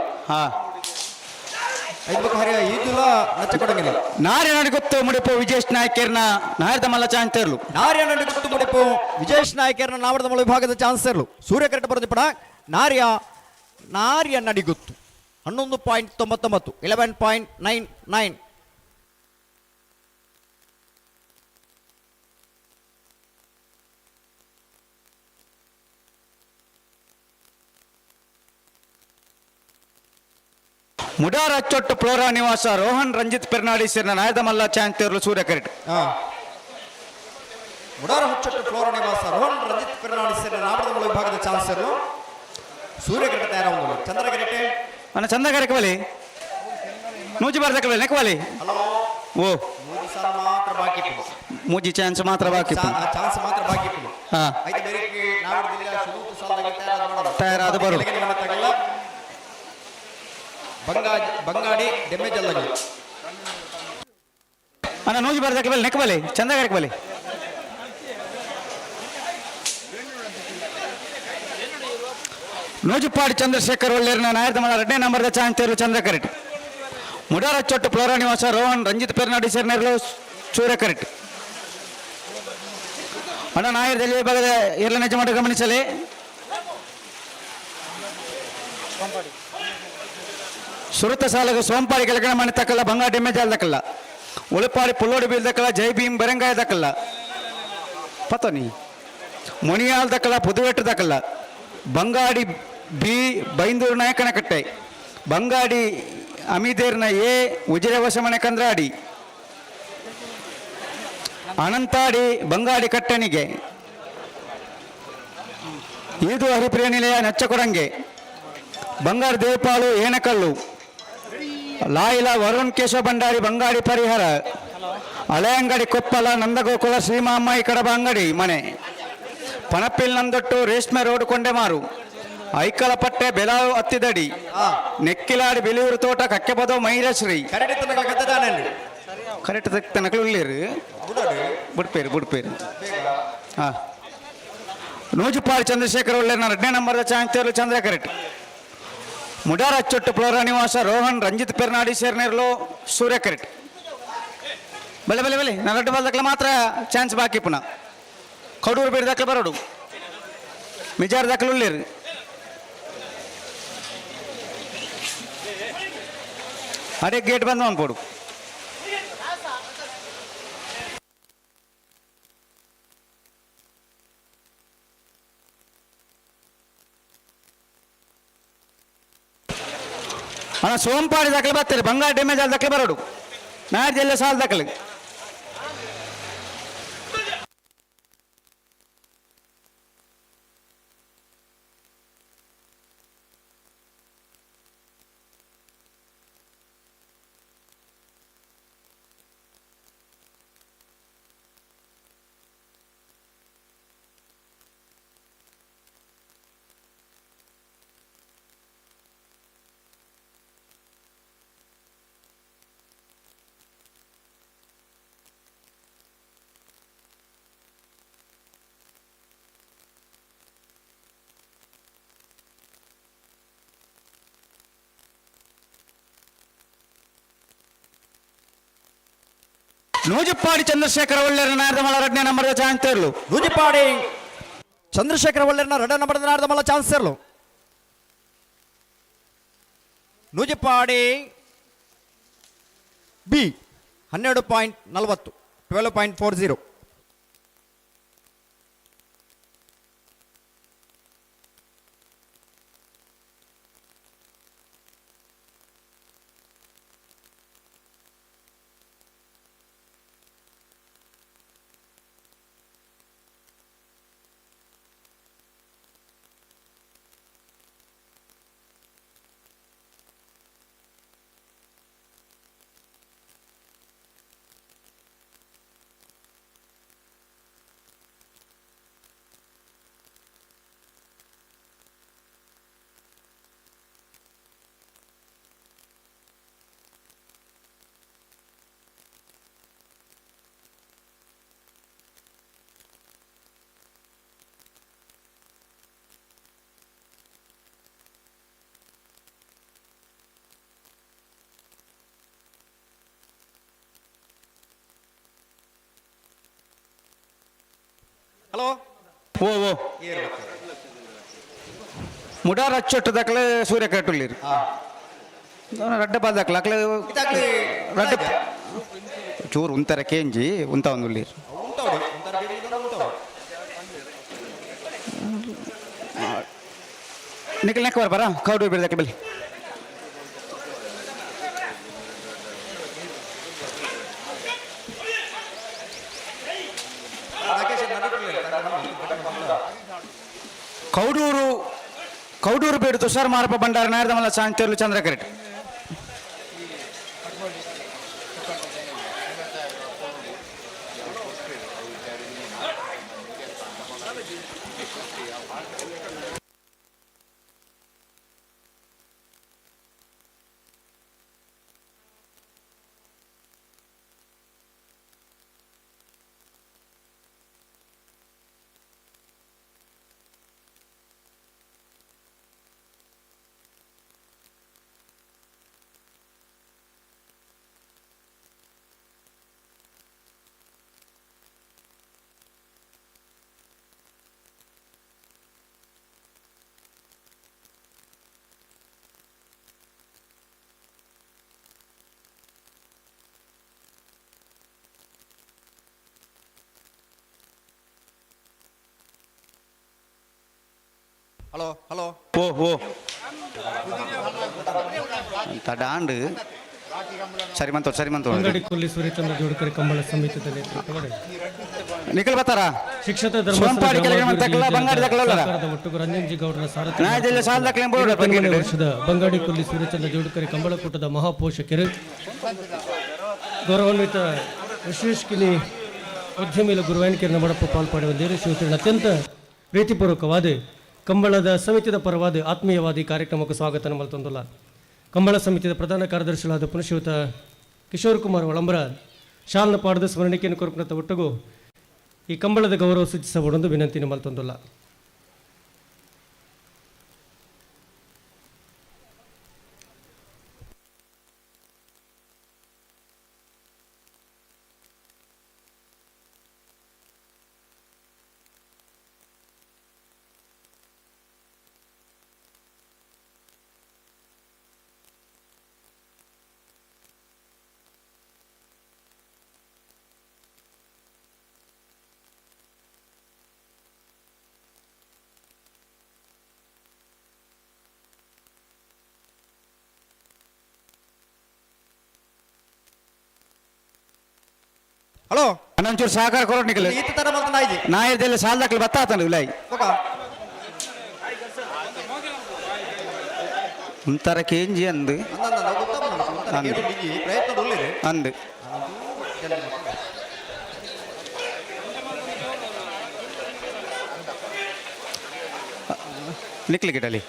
[SPEAKER 17] ಈದುಲ ನಚ್ಚಕೊಡಂಗಿಲ್ಲ
[SPEAKER 2] ನಾರ್ಯ ನಡಿಗೊತ್ತು ಮುಡಿಪು ವಿಜೇಶ್ ನಾಯಕರ್ನ ನಾಯರ್ದ ಮಲ್ಲ ಚಾನ್ಸರ್ಲು
[SPEAKER 17] ನಾರ್ಯ ನಡಿಗೊತ್ತು ಮುಡಿಪು ವಿಜೇಶ್ ನಾಯಕರ್ನ ನಾವಡದ ಮಲ್ಲ ವಿಭಾಗದ ಚಾನ್ಸರ್ಲು ಸೂರ್ಯ ಕರೆಕ್ಟ್ ಬರೆದು ಪಡ ನಾರ್ಯ ನಡಿಗೊತ್ತು 11.99 11.99
[SPEAKER 2] ಮುಡಾರ ಚೊಟ್ಟು ಫ್ಲೋರಾ ನಿವಾಸ ರೋಹನ್ ರಂಜಿತ್ ಪೆರ್ನಾಡಿ ಸೇರಿನ ನಾಯದ ಮಲ್ಲ ಚಾಂತಿಯರ್ಲು ಸೂರ್ಯ ಕರೆಕ್ಟ್
[SPEAKER 17] ಮುಡಾರ ಹೊಚ್ಚೊಟ್ಟು ಫ್ಲೋರಾ ನಿವಾಸ ರೋಹನ್ ರಂಜಿತ್ ಪೆರ್ನಾಡಿ ಸೇರಿನ ನಾವಡದ ಮಲ್ಲ ವಿಭಾಗದ ಚಾನ್ಸರ್ಲು ಸೂರ್ಯ ಕರೆಕ್ಟ್ ತಯಾರಾಗುವುದು ಚಂದ್ರ ಕರೆಕ್ಟ್
[SPEAKER 2] మన చంద గారికి వాలి నూచి బార్దకి వాలి నెక్కవాలి ఓ
[SPEAKER 17] ಮೂಜಿ ಸಾಲ ಮಾತ್ರ ಬಾಕಿ
[SPEAKER 2] ಮೂಜಿ ಚಾನ್ಸ್ ಮಾತ್ರ ಬಾಕಿ
[SPEAKER 17] ಚಾನ್ಸ್ ಮಾತ್ರ ಬಾಕಿ
[SPEAKER 2] ಹಾ
[SPEAKER 17] ಐತೆ ಬೇರೆ ನಾವಡದಿಲ್ಲ ಶುರುತು ಸಾಲದಾಗ
[SPEAKER 2] ತಯಾರಾದ ಬರು
[SPEAKER 17] ತಗಲ್ಲ ಬಂಗಾಡಿ ಡ್ಯಾಮೇಜ್ ಅಲ್ಲ
[SPEAKER 2] మన నూచి బార్దకి వాలి నెక్కవాలి చంద గారికి వాలి ನೂಜುಪಾಡಿ ಚಂದ್ರಶೇಖರ್ ಒಳ್ಳೆಯರ್ನ ನಾಯರ್ದಮಲ 2ನೇ ನಂಬರ್ದ ಚಾಂತಿಯರ್ಲು ಚಂದ್ರ ಕರೆಕ್ಟ್ ಮುಡಾರ ಚೊಟ್ಟು ಫ್ಲೋರಾ ನಿವಾಸ ರೋಹನ್ ರಂಜಿತ್ ಪೆರ್ನಾಡಿ ಸೇರಿನರ್ಲು ಸೂರ್ಯ ಕರೆಕ್ಟ್ ಅಣ್ಣ ನಾಯರ್ದಲ್ಲಿ ಭಾಗದ ಎಲ್ಲ ನಿಜ ಮಾಡಿ ಗಮನಿಸಲಿ ಸುರತ ಸಾಲಗ ಸೋಂಪಾಡಿ ಕೆಳಗಡೆ ಮನೆ ತಕ್ಕಲ್ಲ ಬಂಗಾರ ಡ್ಯಾಮೇಜ್ ಅಲ್ದಕ್ಕಲ್ಲ ಉಳಿಪಾಡಿ ಪುಲ್ಲೋಡಿ ಬೀಳ್ದಕ್ಕಲ್ಲ ಜೈ ಭೀಮ್ ಬರಂಗಾಯ ದಕ್ಕಲ್ಲ ಪತನಿ ಮುನಿಯಾಲ್ ದಕ್ಕಲ್ಲ ಪುದುವೆಟ್ಟು ದಕ್ಕಲ್ಲ ಬಂಗಾಡಿ ಬಿ ಬೈಂದೂರು ನಾಯಕನಕಟ್ಟೆ ಬಂಗಾಡಿ ಅಮಿದೇರ್ನ ಎ ಉಜಿರೆ ವಸಮನೆ ಕಂದ್ರಾಡಿ ಅನಂತಾಡಿ ಬಂಗಾಡಿ ಕಟ್ಟಣಿಗೆ ಈದು ಹರಿಪ್ರಿಯ ನಿಲಯ ನಚ್ಚಕೊಡಂಗೆ ಬಂಗಾರ ದೇವಪಾಳು ಏನಕಲ್ಲು ಲಾಯಿಲ ವರುಣ್ ಕೇಶವ ಭಂಡಾರಿ ಬಂಗಾಡಿ ಪರಿಹಾರ ಹಳೆಯಂಗಡಿ ಕೊಪ್ಪಲ ನಂದಗೋಕುಲ ಶ್ರೀಮಾಮಾಯಿ ಕಡಬ ಅಂಗಡಿ ಮನೆ ಪಣಪಿಲ್ ನಂದೊಟ್ಟು ರೇಷ್ಮೆ ರೋಡ್ ಕೊಂಡೆಮಾರು ಐಕಳಪಟ್ಟೆ ಬೆಲಾವು ಹತ್ತಿದಡಿ ನೆಕ್ಕಿಲಾಡಿ ಬೆಲಿಯೂರು ತೋಟ ಕಕ್ಕೆಬದೋ ಮೈರಶ್ರೀ ಕರೆಕ್ಟ್ ತನಕಲು ಉಳ್ಳೇರು ಬುಡ್ಪೇರು ಹಾ ನೂಜುಪಾಡಿ ಚಂದ್ರಶೇಖರ್ ಒಳ್ಳೆಯರ್ನ 2ನೇ ನಂಬರ್ದ ಚಾಂತಿಯರ್ಲು ಚಂದ್ರ ಕರೆಕ್ಟ್ ಮುಡಾರ ಚೊಟ್ಟು ಫ್ಲೋರಾ ನಿವಾಸ ರೋಹನ್ ರಂಜಿತ್ ಪೆರ್ನಾಡಿ ಸೇರ್ನಿರ್ಲು ಸೂರ್ಯ ಕರೆಕ್ಟ್ ಬಲೆ ಬಲೆ ಬಲೆ ನಾನು 2 ಬಾಲ್ದಕ್ಲ ಮಾತ್ರ ಚಾನ್ಸ್ ಬಾಕಿ ಪುನಃ ಕಡೂರು ಬೇಡ ದಾಖಲೆ ಬರೋಡು ಮಿಜಾರ್ ದಾಖಲೆ ಉಳ್ಳೇರು ಅದೇ ಗೇಟ್ ಬಂದು ಅನ್ಕೊಡು ಅಣ್ಣ ಸೋಂಪಾಡಿ ದಾಖಲೆ ಬರ್ತಾರೆ ಬಂಗಾರ ಡ್ಯಾಮೇಜ್ ಆದ ದಾಖಲೆ ಬರೋಡು ನಾಳೆ ಎಲ್ಲ ಸಾಲ ದಾಖಲೆ ನೂಜಿಪ್ಪಾಡಿ ಚಂದ್ರಶೇಖರ ಒಳ್ಳೆಯ ನಾರದಮಲ ಎರಡನೇ ನಂಬರ್ದ ಚಾನ್ಸ್ ಇರಲು
[SPEAKER 17] ನೂಜಿಪ್ಪಾಡಿ ಚಂದ್ರಶೇಖರ ಒಳ್ಳೆಯರ್ನ ಎರಡನೇ ನಂಬರ್ದ ನಾರದಮಲ ಚಾನ್ಸ್ ಇರಲು ನೂಜಿಪ್ಪಾಡಿ ಬಿ 12.40 12.40 ಹಲೋ
[SPEAKER 2] ಓ ಮುಡಾರ್ ಅಚ್ಚೊಟ್ಟು ದಾಖಲೆ ಸೂರ್ಯ ಕಟ್ಟುಲ್ಲಿರಿ ರಡ್ಡ ಬಾಲ್ ದಾಖಲೆ ಅಕ್ಲೆ ರಡ್ಡ ಚೂರು ಉಂತರ ಕೇಂಜಿ ಉಂತ ಒಂದು ನಿಖಲ್ ನೆಕ್ಕ ಬರ ಕೌಡು ಬಿಡದಕ್ಕೆ ಬಲ್ಲಿ ಕೌಡೂರು ಬೇಡು ತುಷಾರ್ ಮಾರಪ್ಪ ಭಂಡಾರ ನಾರದಮಲ ಶಾಂತಿಯರ್ಲು ಚಂದ್ರಕರೆಟ್
[SPEAKER 17] ಹಲೋ ಹಲೋ
[SPEAKER 2] ಓ ಅಂತ ಡಾಂಡ್ ಸರಿ ಮಂತು
[SPEAKER 4] ಬಂಗಾಡಿ ಕೊಲ್ಲಿ ಸೂರ್ಯಚಂದ್ರ ಜೋಡಕರೆ ಕಂಬಳ ಸಮಿತಿಯ ನೇತೃತ್ವದಲ್ಲಿ
[SPEAKER 2] ನಿಖಲ್ ಬರ್ತಾರ
[SPEAKER 4] ಶಿಕ್ಷತ
[SPEAKER 2] ಸೋಂಪಾಡಿ ಕೆಳಗೆ ಮಂತಕಲ್ಲ ಬಂಗಾಡಿ ದಾಖಲಲ್ಲ
[SPEAKER 4] ಒಟ್ಟು ರಂಜನ್ಜಿ ಗೌಡರ ಸಾರಥ್ಯ
[SPEAKER 2] ನಾಯದಲ್ಲಿ ಸಾಲ ದಾಖಲೆ ಬೋರ್ಡ್
[SPEAKER 4] ವರ್ಷದ ಬಂಗಾಡಿ ಕೊಲ್ಲಿ ಸೂರ್ಯಚಂದ್ರ ಜೋಡಕರೆ ಕಂಬಳ ಕೂಟದ ಮಹಾಪೋಷಕರು ಗೌರವಾನ್ವಿತ ವಿಶೇಷಕಿನಿ ಉದ್ಯಮಿಲ ಗುರುವಾನಿಕೆರನ್ನ ಮಡಪ ಪಾಲ್ಪಡುವ ಶಿವತಿನ ಅತ್ಯಂತ ಪ್ರೀತಿಪೂರ್ವಕವಾದ ಕಂಬಳದ ಸಮಿತಿಯ ಪರವಾದ ಆತ್ಮೀಯವಾದಿ ಕಾರ್ಯಕ್ರಮಕ್ಕೆ ಸ್ವಾಗತ ಮಲ್ತೊಂದಲ್ಲ ಕಂಬಳ ಸಮಿತಿಯ ಪ್ರಧಾನ ಕಾರ್ಯದರ್ಶಿಗಳಾದ ಪುನಶ್ರೀಯುತ ಕಿಶೋರ್ ಕುಮಾರ್ ಒಳಂಬರ ಶಾಲ್ನ ಪಾಡದ ಸ್ಮರಣಿಕೆಯನ್ನು ಕೊರಪುನತ್ತ ಒಟ್ಟಗೂ ಈ ಕಂಬಳದ ಗೌರವ ಸೂಚಿಸಬಹುದೆಂದು ವಿನಂತಿಯನ್ನು ಮಲ್ತೊಂದಲ್ಲ
[SPEAKER 17] ಹಲೋ
[SPEAKER 2] ಅನ್ನೊಂಚೂರು ಸಹಕಾರ ಕೊರೋ ನಿಖಲ್
[SPEAKER 17] ಈತ ತರ ಮಲ್ತ ನಾಯ್ಜಿ
[SPEAKER 2] ನಾಯದಲ್ಲಿ ಸಾಲದಾಕ್ಲಿ ಬತ್ತಾತಂಡು ಇಲ್ಲಾಯಿ
[SPEAKER 17] ಓಕ
[SPEAKER 2] ಒಂಥರ ಕೇಂಜಿ ಅಂದು
[SPEAKER 17] ಪ್ರಯತ್ನ ಉಳ್ಳಿರಿ
[SPEAKER 2] ಅಂದು ನಿಕ್ಲಿ ಗಿಡಲಿ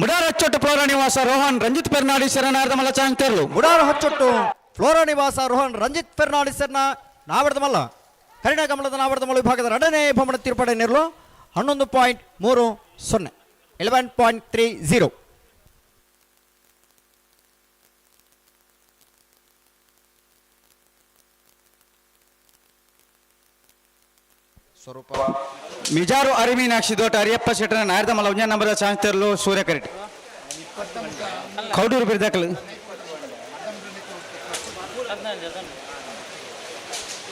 [SPEAKER 2] ಮುಡಾರ ಹಚ್ಚೊಟ್ಟು ಫ್ಲೋರಾ ನಿವಾಸ ರೋಹನ್ ರಂಜಿತ್ ಪೆರ್ನಾಡಿಸರ ನಾರದ ಮಲ್ಲ ಚಾಂಗ್ತೇರ್ಲು
[SPEAKER 17] ಮುಡಾರ ಹಚ್ಚೊಟ್ಟು ಫ್ಲೋರಾ ನಿವಾಸ ರೋಹನ್ ರಂಜಿತ್ ಫೆರ್ನಾಡಿಸರ್ನ ನಾವಡದ ಮಲ್ಲ ಕರಿಣ ಕಮಲದ ನಾವಡದ ಮಲ್ಲ ವಿಭಾಗದ 2ನೇ ಬಹುಮಾನ ತೀರ್ಪಡೆ ನೀಡಲು 11.30 11.30
[SPEAKER 2] ಸ್ವರೂಪ ಮಿಜಾರು ಅರಿಮೀನಾಕ್ಷಿ ದೋಟ ಅರಿಯಪ್ಪ ಶೆಟ್ಟರ ನಾರದ ಮಲ್ಲ ಉಂಜ ನಂಬರ್ ಚಾಂಗ್ತೇರ್ಲು ಸೂರ್ಯ ಕರೆಟ್ ಕೌಡೂರು ಬಿರ್ದಕಲು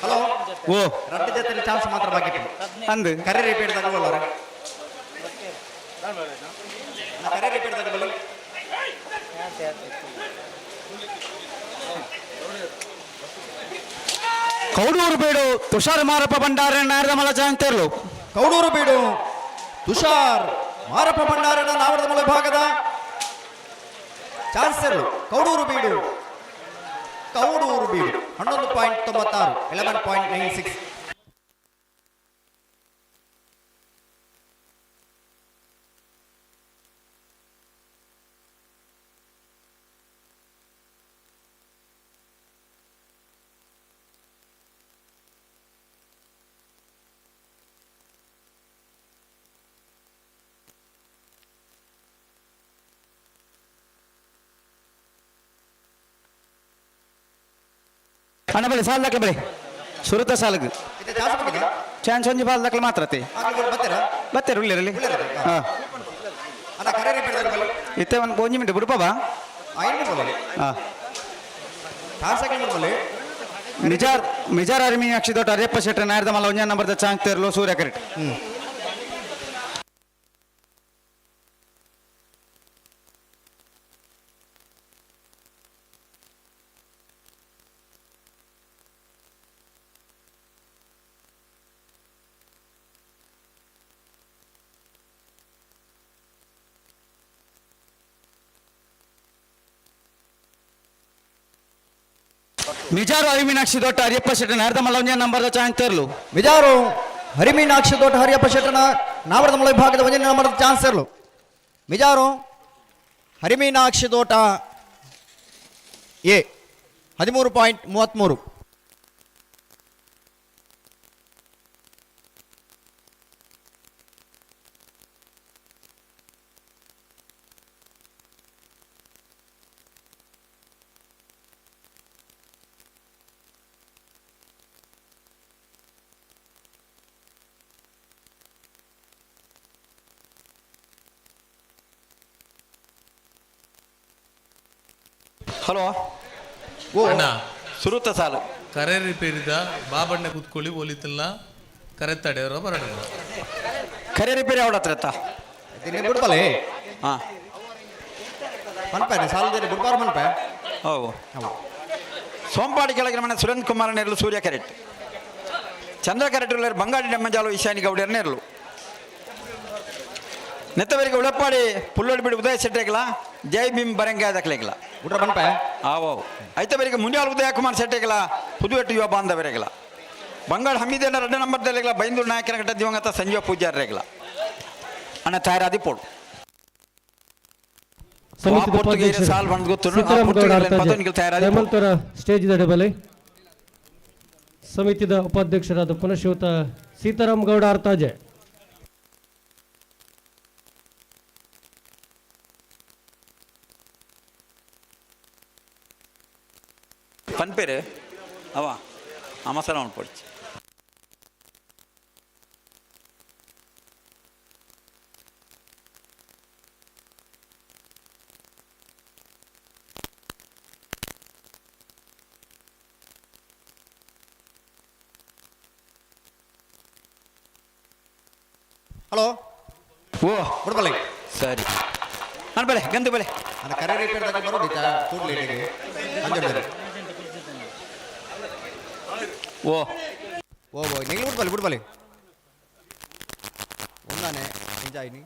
[SPEAKER 17] ಹಲೋ
[SPEAKER 2] ಓ
[SPEAKER 17] ರಡ್ಡು ಜೊತೆ ಚಾನ್ಸ್ ಮಾತ್ರ ಬಾಕಿ
[SPEAKER 2] ಅಂದು
[SPEAKER 17] ಕರೆ ರಿಪೀಟ್ ತಗೊಳ್ಳೋರ ಕರೆ ರಿಪೀಟ್ ತಗೊಳ್ಳಿ
[SPEAKER 2] ಕೌಡೂರು ಬೀಡು ತುಷಾರ್ ಮಾರಪ್ಪ ಭಂಡಾರ ನಾರದ ಮಲ್ಲ ಚಾಂಗ್ತೇರ್ಲು
[SPEAKER 17] ಕೌಡೂರು ಬೀಡು ತುಷಾರ್ ಮಾರಪ್ಪ ಭಂಡಾರನ ನಾವಡದ ಮಲ್ಲ ವಿಭಾಗದ ಚಾನ್ಸರ್ ಕೌಡೂರು ಬೀಡು 11.96 11.96
[SPEAKER 2] ಅಣ್ಣ ಬಳಿ ಸಾಲ ದಾಖಲೆ ಬಳಿ ಸುರತ ಸಾಲಗ್
[SPEAKER 17] ಇದು ಚಾನ್ಸ್ ಬಗ್ಗೆ
[SPEAKER 2] ಚಾನ್ಸ್ ಒಂಜಿ ಬಾಲ್ ದಾಖಲೆ ಮಾತ್ರ ಅತ್ತೆ
[SPEAKER 17] ಬರ್ತೀರಾ
[SPEAKER 2] ಬತ್ತೇರು ಉಳ್ಳಿರಲ್ಲಿ ಹಾಂ
[SPEAKER 17] ಅಣ್ಣ ಕರೆ ರಿಪೀಟ್ ತಗೊಳ್ಳಿ
[SPEAKER 2] ಇತ್ತೆ ಒಂದು 1 ಮಿನಿಟ್ ಬಿಡುಪ ಬಾ
[SPEAKER 17] ಐದು ಬೋಲಿ
[SPEAKER 2] ಹಾಂ
[SPEAKER 17] ಚಾನ್ಸ್ ಸೆಕೆಂಡ್ ಬೋಲಿ
[SPEAKER 2] ಮಿಜಾರ್ ಅರಿಮೀನಾಕ್ಷಿ ದೊಡ್ಡ ಅರಿಯಪ್ಪ ಶೆಟ್ಟರ ನಾರದ ಮಲ್ಲ ಒಂಜ ನಂಬರ್ದ ಚಾಂಗ್ತೇರ್ಲು ಸೂರ್ಯ ಕರೆಟ್ ಮಿಜಾರು ಅರಿಮೀನಾಕ್ಷಿ ದೊಡ್ಡ ಅರಿಯಪ್ಪ ಶೆಟ್ಟರ ನಾರದ ಮಲ್ಲ ಒಂಜ ನಂಬರ್ದ ಚಾಂಗ್ತೇರ್ಲು
[SPEAKER 17] ಮಿಜಾರು ಹರಿಮೀನಾಕ್ಷಿ ದೊಡ್ಡ ಹರಿಯಪ್ಪ ಶೆಟ್ಟನ ನಾವಡದ ಮಲ್ಲ ವಿಭಾಗದ 1ನೇ ನಂಬರ್ದ ಚಾನ್ಸರ್ಲು ಮಿಜಾರು ಹರಿಮೀನಾಕ್ಷಿ ದೋಟ ಎ 13.33
[SPEAKER 2] ಹಲೋ
[SPEAKER 3] ಅಣ್ಣ
[SPEAKER 2] ಸುರುತ ಸಾಲು
[SPEAKER 3] ಕರೆ ರಿಪೇರಿದ ಬಾಬಣ್ಣ ಕೂತ್ಕೊಳ್ಳಿ ಒಲಿತಿಲ್ಲ ಕರೆ ತಡೆಯವರ ಬರೋಣ
[SPEAKER 2] ಕರೆ ರಿಪೇರಿ ಅವಳ ಹತ್ರ ಎತ್ತ
[SPEAKER 17] ದಿನ ಬಿಡ್ಬಲೆ
[SPEAKER 2] ಹಾಂ
[SPEAKER 17] ಮನ್ಪೆ ಸಾಲದಲ್ಲಿ ಬಿಡ್ಬಾರ ಮನ್ಪೆ
[SPEAKER 2] ಹೌದು ಸೋಂಪಾಡಿ ಕೆಳಗಿನ ಮನೆ ಸುರೇಂದ್ರ ಕುಮಾರ ನೆರಳು ಸೂರ್ಯ ಕೆರೆಟ್ ಚಂದ್ರ ಕೆರೆಟ್ ಬಂಗಾಡಿ ನೆಮ್ಮಜಾಲು ಈಶಾನಿ ಗೌಡರ್ ನೆರಳು ನೆತ್ತವರಿಗೆ ಉಳಪ್ಪಾಡಿ ಪುಲ್ಲೋಡಿ ಬಿಡು ಉದಯ ಶೆಟ್ಟಿಗಳ ಜೈ ಭೀಮ್ ಬರಂಗೆ ದಕ್ಲೆಗಳ
[SPEAKER 17] ಬಿಡ್ರ ಮನ್ಪೆ
[SPEAKER 2] ಆವೋ ಐತವರಿಗೆ ಮುಂಜಾಲು ಉದಯ ಕುಮಾರ್ ಶೆಟ್ಟಿಗಳ ಪುದುವೆಟ್ಟು ಯುವ ಬಾಂಧವರೆಗಳ ಬಂಗಾಳ ಹಮ್ಮಿದೇನ 2 ನಂಬರ್ದಲ್ಲಿಗಳ ಬೈಂದೂರು ನಾಯಕನ ಘಟ್ಟ ದಿವಂಗತ ಸಂಜೀವ ಪೂಜಾರ್ರೆಗಳ ಅಣ್ಣ ತಯಾರಾದಿ ಪೋಡು
[SPEAKER 8] ಸಮಿತಿದ ಉಪಾಧ್ಯಕ್ಷರು ಸೀತಾರಾಮ್ ಗೌಡ ಅರ್ತಾಜೆ ಹೇಮಂತರ ಸ್ಟೇಜ್ ದಡಬಲೆ. ಸಮಿತಿದ ಉಪಾಧ್ಯಕ್ಷರಾದ ಪುನಃಶ್ರೀಯುತ ಸೀತಾರಾಮ್ ಗೌಡ ಅರ್ತಾಜೆ.
[SPEAKER 18] ಪನ್ಪೇರು ಅವ ಅಮಸಲ ಪಡಿಸಿ
[SPEAKER 17] ಹಲೋ
[SPEAKER 18] ಓ
[SPEAKER 17] ಬಿಡ್ಬಲೆ
[SPEAKER 18] ಸರಿ ನಾನು ಬಲೆ ಗಂದು ಬಲೆ
[SPEAKER 17] ನನ್ನ ಕರೆ ರಿಪೇರ್ ತಗ ಬರೋದಿತ್ತ ಕೂಡ್ಲೇಟಿಗೆ ಅಂಜಬೇರೆ
[SPEAKER 18] ಓ
[SPEAKER 17] ಓ ನಿಗ್ಲಿ ಬಿಡ್ಬಲೆ ಒಂದಾನೆ ಎಂಜಾಯ್ನಿ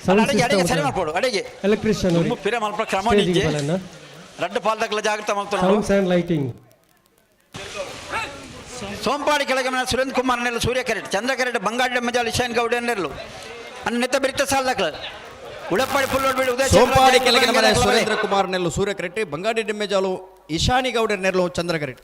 [SPEAKER 18] ಸರಿ ಮಾಡ್ಕೊಡು ಅಡಿಗೆ
[SPEAKER 8] ಎಲೆಕ್ಟ್ರಿಷಿಯನ್
[SPEAKER 18] ಪಿರ ಮಲ್ಪ ಕ್ರಮ ರಡ್ಡು ಪಾಲ್ದಕ್ಕೆಲ್ಲ ಜಾಗ್ರತೆ ಮಾಡ್ತಾರೆ
[SPEAKER 8] ಸೌಂಡ್ಸ್ ಅಂಡ್ ಲೈಟಿಂಗ್.
[SPEAKER 18] ಸೋಂಪಾಡಿ ಕೆಳಗೆ ಸುರೇಂದ್ರ ಕುಮಾರ್ ನೆರಳು ಸೂರ್ಯ ಕೆರೆಟ್ ಚಂದ್ರ ಕೆರೆಟ್ ಬಂಗಾಡಿ ಮಜಾಲ್ ಇಶಾನ್ ಗೌಡ ನೆರಳು ಅನ್ನ ನೆತ್ತ ಬಿರಿತ ಸಾಲದಕ್ಲ ಉಳಪ್ಪಾಡಿ ಪುಲ್ಲೋಡ್ಬೇಡಿ ಉದಯ
[SPEAKER 17] ಸೋಂಪಾಡಿ ಕೆಳಗಿನ ಮನೆ ಸುರೇಂದ್ರ ಕುಮಾರ್ ನೆರಳು ಸೂರ್ಯ ಕರೆಟ್ಟಿ ಬಂಗಾಡಿ ಡೆಮ್ಮೆಜಾಲು ಇಶಾನಿ ಗೌಡ ನೆರಳು ಚಂದ್ರ ಕರೆಟ್.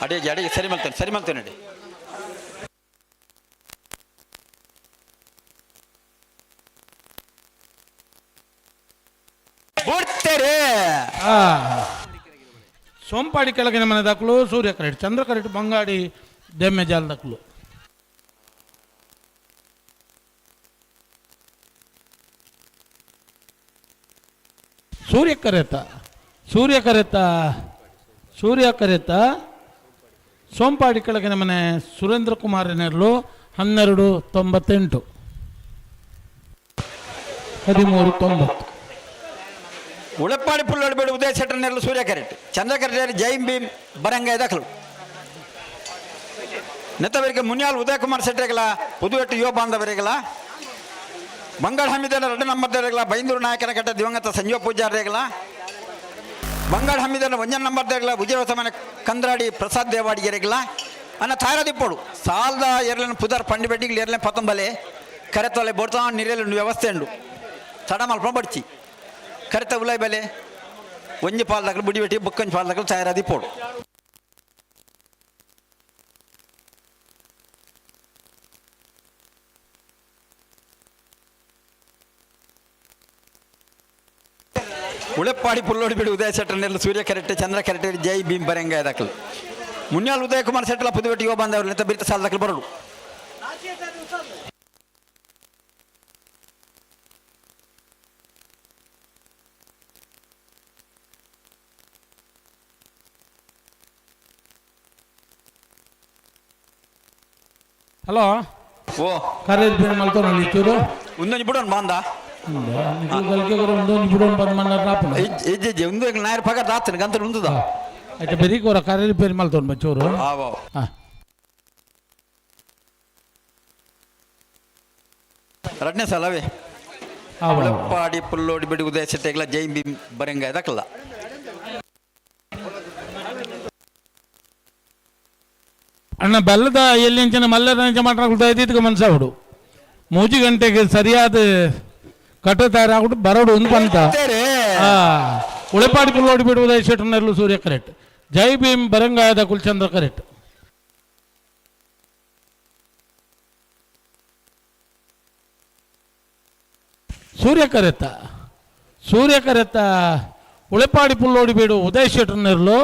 [SPEAKER 18] ಅಡಿಗೆ ಅಡಿಗೆ ಸರಿ ಮಾಡ್ತೇನೆ ನಡಿ
[SPEAKER 19] ಸೋಂಪಾಡಿ ಕೆಳಗಿನ ಮನೆ ದಾಖಲು ಸೂರ್ಯ ಕರೆಟ್ ಚಂದ್ರ ಕರೆಟ್ ಬಂಗಾಡಿ ದೆಮ್ಮೆ ಜಾಲ ದಾಖಲು ಸೂರ್ಯ ಕರೆತ ಸೋಂಪಾಡಿ ಕೆಳಗಿನ ಮನೆ ಸುರೇಂದ್ರ ಕುಮಾರ್ ನೆರಳು 1298 1390
[SPEAKER 18] ಉಳಪ್ಪಾಡಿ ಪುಲ್ಲೋಡ್ಬೇಡಿ ಉದಯ ಶೆಟ್ಟರ್ ನೆರಳು ಸೂರ್ಯ ಕೆರೆಟ್ ಚಂದ್ರ ಕೆರೆಟ್ ಜೈ ಭೀಮ್ ಬರಂಗಾಯ ದಾಖಲು ನೆತ್ತವರಿಗೆ ಮುನ್ಯಾಲ್ ಉದಯ ಕುಮಾರ್ ಶೆಟ್ಟರಿಗಲ ಪುದುವೆಟ್ಟು ಯುವ ಬಾಂಧವರಿಗಲ ಬಂಗಾಳ ಹಮ್ಮಿದನ 2 ನಂಬರ್ದವರಿಗಲ ಬೈಂದೂರು ನಾಯಕನ ಕಟ್ಟ ದಿವಂಗತ ಸಂಜೀವ ಪೂಜಾರಿಗಲ ಬಂಗಾಳ ಹಮ್ಮಿದನ 1 ನಂಬರ್ದವರಿಗಲ ವಿಜಯವಸಮನ ಕಂದ್ರಾಡಿ ಪ್ರಸಾದ್ ದೇವಾಡಿಗೆರಿಗಲ ಅನ್ನ ತಾರದಿಪ್ಪೋಡು ಸಾಲದ ಎರಲಿನ ಪುದರ್ ಪಂಡಿ ಬೆಡ್ಡಿಗೆ ಎರಲಿನ ಪತ್ತೊಂಬಲೆ ಕರೆತೊಲೆ ಬೋಡ್ತಾ ನೀರೆಲ್ಲ ವ್ಯವಸ್ಥೆ ಉಂಡು ತಡ ಮಲ್ಪ ಬಡ್ಚಿ ಕರೆತ ಉಲಾಯ್ ಬೆಲೆ ಒಂಜಿ ಪಾಲ್ದಾಗಲು ಬುಡಿ ಬೆಟ್ಟಿ ಬುಕ್ಕಂಜಿ ಪಾಲ್ದಾಗಲು ತಾರದಿಪ್ಪೋಡು ಉಳಪ್ಪಾಡಿ ಪುಲ್ಲೋಡಿ ಬಿಡು ಉದಯ ಶೆಟ್ಟರ್ ನೆರಳು ಸೂರ್ಯ ಕೆರೆಟ್ ಚಂದ್ರ ಕೆರೆಟ್ ಜೈ ಭೀಮ್ ಬರಂಗಾಯ ದಾಖಲು ಮುನ್ಯಾಲ್ ಉದಯ ಕುಮಾರ್ ಶೆಟ್ಟಲ ಪುದುವೆಟ್ಟು ಯುವ ಬಾಂಧವರು ನೆತ್ತ ಬಿರಿತ ಸಾಲ ದಾಖಲು ಬರಡು
[SPEAKER 19] ಹಲೋ
[SPEAKER 18] ಓ
[SPEAKER 19] ಕಾಲೇಜ್ ಬೇರೆ ಮಲ್ತೋನಲ್ಲಿ ಚೂರು
[SPEAKER 18] ಒಂದೊಂದು ಬಿಡೋಣ ಬಾಂದ
[SPEAKER 19] ಒಂದೊಂದು ಬಿಡೋಣ ಬಂದು ಮನ್ನ ರಾಪಣ
[SPEAKER 18] ಇಜ್ಜೆ ಒಂದು ನಾಯರ್ ಪಗಾರ ರಾತ್ರಿ ಗಂತ ಉಂದುದ
[SPEAKER 19] ಆಯ್ತು ಬೆರಿ ಕೋರ ಕಾಲೇಜ್ ಬೇರೆ ಮಲ್ತೋಣ ಚೂರು ಹಾಂ
[SPEAKER 18] ಎರಡನೇ ಸಲವೇ ಉಳಪ್ಪಾಡಿ ಪುಲ್ಲೋಡಿ ಬಿಡಿ ಉದಯ ಶೆಟ್ಟೆಗಳ ಜೈ ಭೀಮ್ ಬರಂಗಾಯ ದಾಖಲ
[SPEAKER 19] ಅಣ್ಣ ಬೆಲ್ಲದ ಎಲ್ಲಿಂಚಿನ ಮಲ್ಲದ ಮಾಡ್ಕೊಳ್ತಾ ಇದ್ದಿದ್ದಕ್ಕೆ ಮನ್ಸಾಬಿಡು 3 ಗಂಟೆಗೆ ಸರಿಯಾದ ಕಟ್ಟ ತಯಾರಾಗ್ಬಿಟ್ಟು ಬರೋಡು ಒಂದು ಬಂತ ಉಳಪಾಡಿ ಪುಲ್ಲೋಡಿ ಬಿಡುವುದ ಶೆಟ್ಟರ್ ನೆರಳು ಸೂರ್ಯ ಕರೆಟ್ ಜೈ ಭೀಮ್ ಬರಂಗಾಯದ ಕುಲ್ಚಂದ್ರ ಕರೆಟ್ ಸೂರ್ಯ ಕರೆತ ಉಳಪಾಡಿ ಪುಲ್ಲೋಡಿ ಬಿಡು ಉದಯ ಶೆಟ್ಟರ್ ನೆರಳು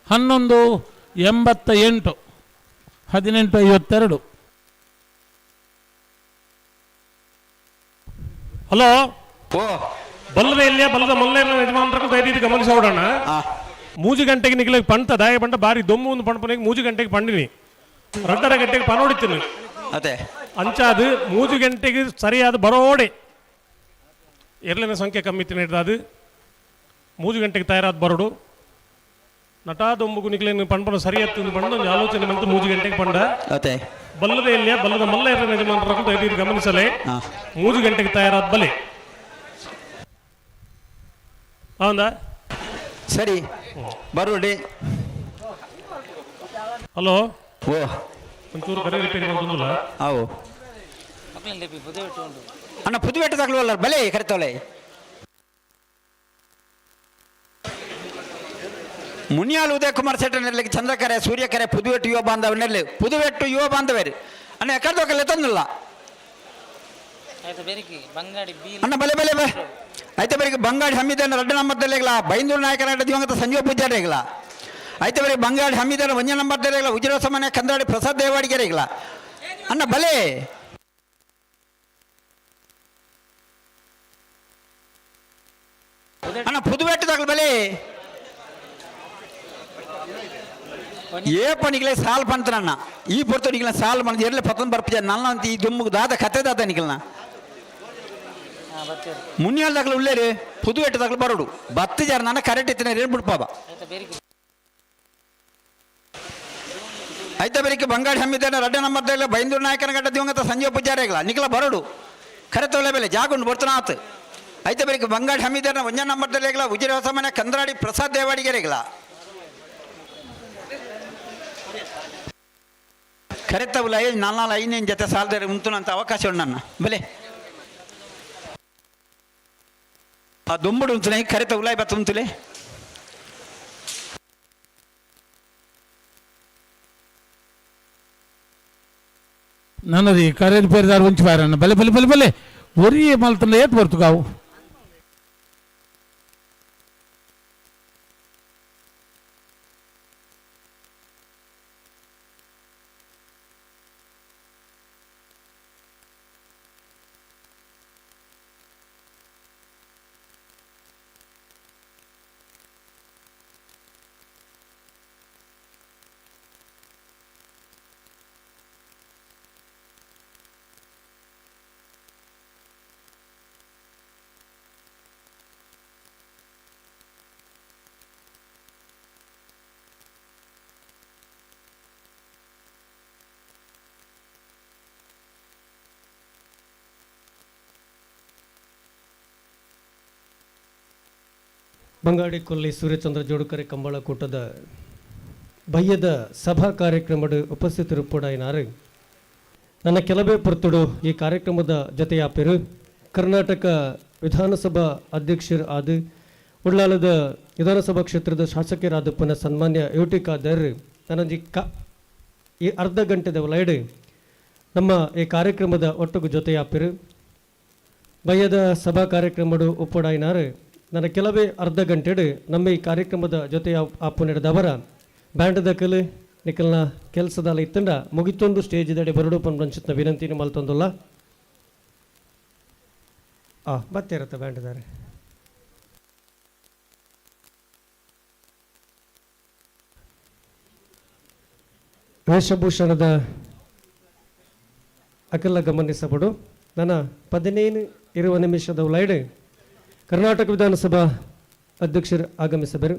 [SPEAKER 19] 1188 1852
[SPEAKER 20] ಹಲೋ ಬಲ್ಲದ ಇಲ್ಲಿಯ ಬಲ್ಲದ ಮೊನ್ನೆ ಯಜಮಾನರು ದಯವಿಟ್ಟು ಗಮನಿಸೋಣ 3 ಗಂಟೆಗೆ ನಿಗ್ಲಿಕ್ಕೆ ಪಂತ ದಾಯ ಬಂಡ ಬಾರಿ ದೊಮ್ಮು ಒಂದು ಪಣಪನಿಗೆ 3 ಗಂಟೆಗೆ ಪಂಡಿನಿ 2:30 ಗಂಟೆಗೆ ಪನೋಡಿತೀನಿ
[SPEAKER 18] ಅದೇ
[SPEAKER 20] ಅಂಚಾದು 3 ಗಂಟೆಗೆ ಸರಿಯಾದ ಬರೋಡೆ ಎರಲಿನ ಸಂಖ್ಯೆ ಕಮ್ಮಿ ತಿನ್ನಿಡ್ದು 3 ಗಂಟೆಗೆ ತಯಾರಾದ ಬರೋಡು ನಟಾದೊಂಬು ನಿಕ್ಲೇನು ಪಂಪನ ಸರಿಯಾದ ಬಂದು ಒಂದು ಆಲೋಚನೆ ಬಂತು 3 ಗಂಟೆಗೆ ಬಂದ
[SPEAKER 18] ಅದೇ
[SPEAKER 20] ಬಲ್ಲದ ಎಲ್ಲಿಯ ಬಲ್ಲದ ಮಲ್ಲ ಎರಲಿನ ಯಜಮಾನರು ದಯವಿಟ್ಟು ಗಮನಿಸಲೇ 3 ಗಂಟೆಗೆ ತಯಾರಾದ ಬಲೆ ಹೌದಾ
[SPEAKER 18] ಸರಿ ಬರೋಡಿ.
[SPEAKER 20] ಹಲೋ
[SPEAKER 18] ಓ
[SPEAKER 20] ಒಂಚೂರು ಕರೆ ರಿಪೇರಿ ಬಂದಿಲ್ಲ
[SPEAKER 18] ಅವು ಅಣ್ಣ ಪುದುವೆಟ್ಟು ತಗೊಳ್ವಲ್ಲ ಬಲೆ ಕರಿತವಳೆ ಮುನಿಯಾಲ್ ಉದಯ ಕುಮಾರ್ ಶೆಟ್ಟರ್ನಲ್ಲಿ ಚಂದ್ರಕರೆ ಸೂರ್ಯಕರೆ ಪುದುವೆಟ್ಟು ಯುವ ಬಾಂಧವನಲ್ಲಿ ಪುದುವೆಟ್ಟು ಯುವ ಬಾಂಧವೇರಿ ಅಣ್ಣ ಎಕ್ಕಡ್ದೋಕಲ್ಲ ತಂದಿಲ್ಲ ಅಣ್ಣ ಬಲೆ ಬಲೆ ಬಲೆ అయితే మరి బంగాడి హమీదన్న 2 నంబర్ దలేగల బైందూరు నాయకరాట దివంగత సంజీవ పూజారి రేగల అయితే మరి బంగాడి హమీదన్న 1 నంబర్ దలేగల ఉజిర సమాన కందాడి ప్రసాద్ దేవాడిಗೆ రేగల అన్న బలే అన్న పుదువెట్టు తగల బలే ఏ పనికిలే సాల్ పంతనన్న ఈ పొర్తో నిగిల సాల్ మన ఎర్ల పతన్ బర్పజ నల్లంతి ఈ దుమ్ముకు దాద కతే దాద నిగిలన ಮುನ್ಯಾಲ್ ದಾಖಲೆ ಉಳ್ಳೇರಿ ಪುದುವೆಟ್ಟು ದಾಖಲೆ ಬರೋಡು ಬತ್ತು ಜಾರ ನನ್ನ ಕರೆಕ್ಟ್ ಇತ್ತಿನ ರೇಟ್ ಬಿಡ್ಪಾಬ ಐತೆ ಬೇರಿಕೆ ಬಂಗಾಡಿ ಹಮ್ಮಿದ್ದಾನೆ 2 ನಂಬರ್ ದಾಗಲೆ ಬೈಂದೂರು ನಾಯಕನ ಗಡ್ಡ ದಿವಂಗತ ಸಂಜೀವ ಪೂಜಾರಿಗಳ ನಿಖಲ ಬರೋಡು ಖರೆ ತೋಲೆ ಬೆಲೆ ಜಾಗುಂಡು ಬರ್ತಾನ ಆತು ಐತೆ ಬೇರಿಕೆ ಬಂಗಾಡಿ ಹಮ್ಮಿದ್ದಾನೆ 1 ನಂಬರ್ ದಾಗಲೆ ಉಜಿರ ಹೊಸಮನೆ ಕಂದ್ರಾಡಿ ಪ್ರಸಾದ್ ದೇವಾಡಿಗೆ ರೇಗಲ ಖರೆ ತವಲ 4 ಜೊತೆ ಸಾಲದ ಉಂಟುನಂತ ಅವಕಾಶ ಉಂಟು ನನ್ನ ಬೆಲೆ ಆ ದೊಂಬುಡು ಉಂಟು ಕರೆತ ಉಲಾಯ್ ಬತ್ತ ಉಂಟುಲೆ
[SPEAKER 19] ನನ್ನది కరేజ్ పేరుదారు ఉంచి పారన్న బలే బలే బలే బలే ఒరి మల్తన ఏట్ బర్తుగావు
[SPEAKER 4] ಬಂಗಾಡಿ ಕೊಲ್ಲಿ ಸೂರ್ಯಚಂದ್ರ ಜೋಡುಕರೆ ಕಂಬಳ ಕೂಟದ ಬಯ್ಯದ ಸಭಾ ಕಾರ್ಯಕ್ರಮದ ಉಪಸ್ಥಿತರಿಪ್ಪುಡಾಯಿನಾರು ನನ್ನ ಕೆಲವೇ ಪೊರ್ತುಡು ಈ ಕಾರ್ಯಕ್ರಮದ ಜೊತೆಯಾಪಿರು ಕರ್ನಾಟಕ ವಿಧಾನಸಭಾ ಅಧ್ಯಕ್ಷರು ಆದ ಉಳ್ಳಾಲದ ವಿಧಾನಸಭಾ ಕ್ಷೇತ್ರದ ಶಾಸಕರಾದ ಪುನಃ ಸನ್ಮಾನ್ಯ ಯುಟಿಕಾದರ್ ನನ್ನ ಈ ಅರ್ಧ ಗಂಟೆದ ಒಳಗಡೆ ನಮ್ಮ ಈ ಕಾರ್ಯಕ್ರಮದ ಒಟ್ಟಿಗೆ ಜೊತೆಯಾಪಿರು ಬಯ್ಯದ ಸಭಾ ಕಾರ್ಯಕ್ರಮದ ಉಪ್ಪುಡಾಯಿನಾರು ನನ್ನ ಕೆಲವೇ ಅರ್ಧ ಗಂಟೆಡು ನಮ್ಮ ಈ ಕಾರ್ಯಕ್ರಮದ ಜೊತೆ ಆಪು ನಡೆದವರ ಬ್ಯಾಂಡದ ಕಲೆ ನಿಖಲ್ನ ಕೆಲಸದಲ್ಲಿ ಇತ್ತಂಡ ಮುಗಿತೊಂದು ಸ್ಟೇಜ್ ದಡೆ ಬರಡು ಪಂಚಿತ್ನ ವಿನಂತಿನ ಮಲ್ತೊಂದಲ್ಲ ಮತ್ತೆ ಇರುತ್ತೆ ಬ್ಯಾಂಡದಾರೆ ವೇಷಭೂಷಣದ ಅಕಲ ಗಮನಿಸಬಹುದು ನನ್ನ 15 ನಿಮಿಷದ ಒಳಗಡೆ ಕರ್ನಾಟಕ ವಿಧಾನಸಭಾ ಅಧ್ಯಕ್ಷರು ಆಗಮಿಸಬೇಕು.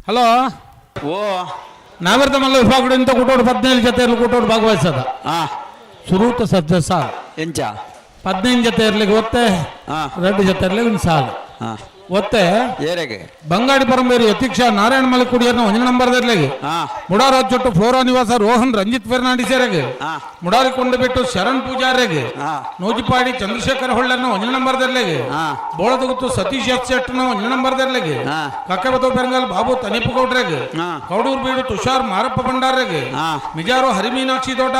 [SPEAKER 19] ಹಲೋ
[SPEAKER 18] ಓ
[SPEAKER 19] ನಾಗರದ ಮಲ್ಲ ವಿಭಾಗಗಳು ಇಂಥ ಕೂಟೋಡು 17 ಜೊತೆಯಲ್ಲಿ ಕೂಟೋಡು ಭಾಗವಹಿಸದ ಸುರೂತ ಸಜ್ಜ ಸಾಲ್
[SPEAKER 18] ಎಂಚ
[SPEAKER 19] 15 ಜೊತೆ ಇರ್ಲಿಕ್ಕೆ ಒತ್ತೆ 2 ಜೊತೆ ಇರ್ಲಿಕ್ಕೆ ಒಂದು ಸಾಲು ಒತ್ತೆ
[SPEAKER 18] ಏರೆಗೆ
[SPEAKER 19] ಬಂಗಾಡಿ ಪರಂಬೇರು ಯತೀಕ್ಷ ನಾರಾಯಣ ಮಲಕುಡಿಯರ್ನ 1 ನಂಬರ್ದರ್ಲೆಗೆ ಮುಡಾರಾಜ್ ಜೊಟ್ಟು ಫ್ಲೋರಾ ನಿವಾಸ ರೋಹನ್ ರಂಜಿತ್ ಫೆರ್ನಾಂಡಿಸೆರೆಗೆ ಮುಡಾರಿ ಕೊಂಡಬಿಟ್ಟು ಶರಣ್ ಪೂಜಾರೆಗೆ ನೋಜಿಪಾಡಿ ಚಂದ್ರಶೇಖರ್ ಹೊಳ್ಳರ್ನ 1 ನಂಬರ್ದರ್ಲೆಗೆ ಬೋಳದಗುತ್ತು ಸತೀಶ್ ಎಸ್ ಶೆಟ್ನ 1 ನಂಬರ್ದರ್ಲೆಗೆ ಕಕ್ಕಬತೋ ಬೆರಂಗಲ್ ಬಾಬು ತನಿಪುಗೌಡ್ರೆಗೆ ಕೌಡೂರು ಬೀಡು ತುಷಾರ್ ಮಾರಪ್ಪ ಭಂಡಾರೆಗೆ ಮಿಜಾರು ಹರಿಮೀನಾಕ್ಷಿ ತೋಟ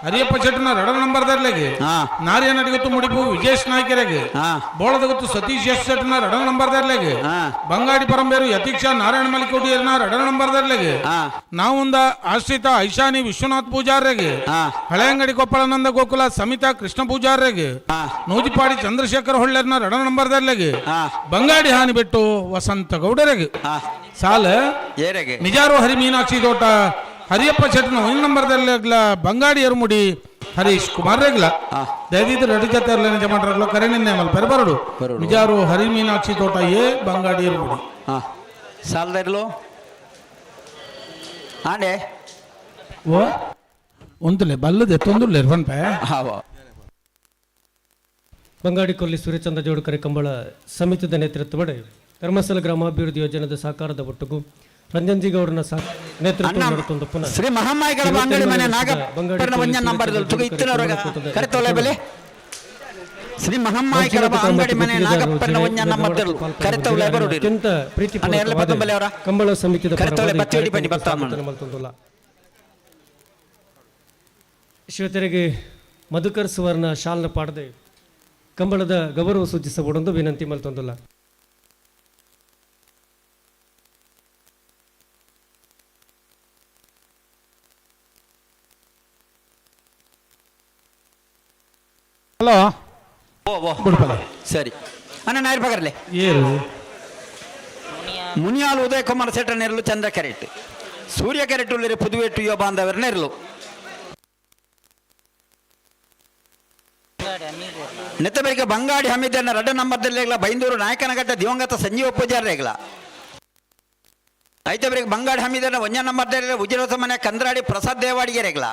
[SPEAKER 19] ಹರಿಯಪ್ಪ ಶೆಟ್ಟನ 2 ನಂಬರ್ದರ್ಲೆಗೆ ನಾರಿಯ ನಡಿಗುತ್ತು ಮುಡಿಪು ವಿಜೇಶ್ ನಾಯ್ಕರೆಗೆ ಬೋಳದಗುತ್ತು ಸತೀಶ್ ಎಸ್ ಶೆಟ್ಟನ 2 ನಂಬರ್ದರ್ಲೆಗೆ ಬಂಗಾಡಿ ಪರಂಬೇರು ಯತೀಕ್ಷ ನಾರಾಯಣ ಮಲಿಕೋಟಿಯರ್ನ 2 ನಂಬರ್ದರ್ಲೆಗೆ ನಾವುಂದ ಆಶ್ರಿತ ಐಶಾನಿ ವಿಶ್ವನಾಥ್ ಪೂಜಾರ್ರೆಗೆ ಹಳೆಯಂಗಡಿ ಕೊಪ್ಪಳನಂದ ಗೋಕುಲ ಸಮಿತಾ ಕೃಷ್ಣ ಪೂಜಾರ್ರೆಗೆ ನೂಜಿಪಾಡಿ ಚಂದ್ರಶೇಖರ್ ಹೊಳ್ಳೆರ್ನ 2 ನಂಬರ್ದರ್ಲೆಗೆ ಬಂಗಾಡಿ ಹಾನಿ ಬಿಟ್ಟು ವಸಂತ ಗೌಡರೆಗೆ ಸಾಲ ಮಿಜಾರು ಹರಿ ಮೀನಾಕ್ಷಿ ತೋಟ ಹರಿಯಪ್ಪ ಶೆಟ್ಟನ 1 ನಂಬರ್ದರ್ಲೆಗ್ಲ ಬಂಗಾಡಿ ಎರುಮುಡಿ ಹರೀಶ್ ಕುಮಾರ್ ರೆಗ್ಲ ದಯವಿಟ್ಟು ರೆಡಿ ಜೊತೆ ಜಮಾಟ್ರಗ್ಲ ಕರೆ ನಿನ್ನೆ ಮಲ್ ಪೆರಬರಡು ಮಿಜಾರು ಹರಿ ಮೀನಾಕ್ಷಿ ತೋಟ ಏ ಬಂಗಾಡಿ ಎರುಮುಡಿ
[SPEAKER 18] ಸಾಲದರ್ಲು ಆಂಡೆ
[SPEAKER 19] ಓ ಒಂದುಲೆ ಬಲ್ಲದೆ ತೊಂದುಲೆ ಪನ್ಪೆ
[SPEAKER 4] ಬಂಗಾಡಿ ಕೊಲ್ಲಿ ಸೂರ್ಯಚಂದ್ರ ಜೋಡುಕರೆ ಕಂಬಳ ಸಮಿತಿದ ನೇತೃತ್ವದ ಧರ್ಮಸ್ಥಳ ಗ್ರಾಮಾಭಿವೃದ್ಧಿ ಯೋಜನೆದ ಸಾಕಾರದ ಒಟ್ಟಿಗೂ ರಂಜನ್ಜಿ ಗೌಡನ ನೇತೃತ್ವ ನಡೆತೊಂದು ಪುನಃ
[SPEAKER 18] ಶ್ರೀ ಮಹಾಮಾಯಿಗಳ ಅಂಗಡಿ ಮನೆ ನಾಗಪ್ಪನ 1 ನಂಬರ್ದಲ್ಲಿ ತುಗ ಇತ್ತಿನವರೆಗೆ ಕರೆತೋಲೆ ಬೆಲೆ ಶ್ರೀ ಮಹಾಮಾಯಿಗಳ ಅಂಗಡಿ ಮನೆ ನಾಗಪ್ಪನ 1 ನಂಬರ್ದಲ್ಲಿ ಕರೆತೋಲೆ ಬರೋಡಿ
[SPEAKER 4] ಅತ್ಯಂತ ಪ್ರೀತಿಪೂರ್ವಕವಾದ ಕಂಬಳ ಸಮಿತಿದ
[SPEAKER 18] ಕರೆತೋಲೆ ಬಚ್ಚಡಿ ಬನ್ನಿ ಬರ್ತಾನ
[SPEAKER 4] ಶ್ವೇತರಿಗೆ ಮಧುಕರ್ ಸುವರ್ಣ ಶಾಲ್ನ ಪಾಡದೆ ಕಂಬಳದ ಗೌರವ ಸೂಚಿಸಬಹುದೆಂದು ವಿನಂತಿ ಮಲ್ತೊಂದುಲ್ಲ
[SPEAKER 19] ಹಲೋ
[SPEAKER 18] ಸರಿ ಅಣ್ಣ ನಾಯರ್ ಪಗರ್ಲೆ
[SPEAKER 19] ಏರು
[SPEAKER 18] ಮುನಿಯಾಲು ಉದಯ ಕುಮಾರ್ ಸೆಟ್ಟ ನೆರಲು ಚಂದ್ರ ಕೆರೆಟ್ ಸೂರ್ಯ ಕೆರೆಟ್ ಉಳ್ಳಿರೆ ಪುದುವೆಟ್ಟು ಯುವ ಬಾಂಧವರ ನೆರಲು ನೆತ್ತಬರಿಗೆ ಬಂಗಾಡಿ ಹಮೀದನ 2 ನಂಬರ್ದಲ್ಲೇಗ್ಲ ಬೈಂದೂರು ನಾಯಕನಗಟ್ಟ ದಿವಂಗತ ಸಂಜೀವ ಪೂಜಾರ್ರೇಗ್ಲ ಐತಬರಿಗೆ ಬಂಗಾಡಿ ಹಮೀದನ 1 ನಂಬರ್ದಲ್ಲಿ ಉಜಿರೋಸ ಮನೆ ಕಂದ್ರಾಡಿ ಪ್ರಸಾದ್ ದೇವಾಡಿಗೆ ರೇಗ್ಲ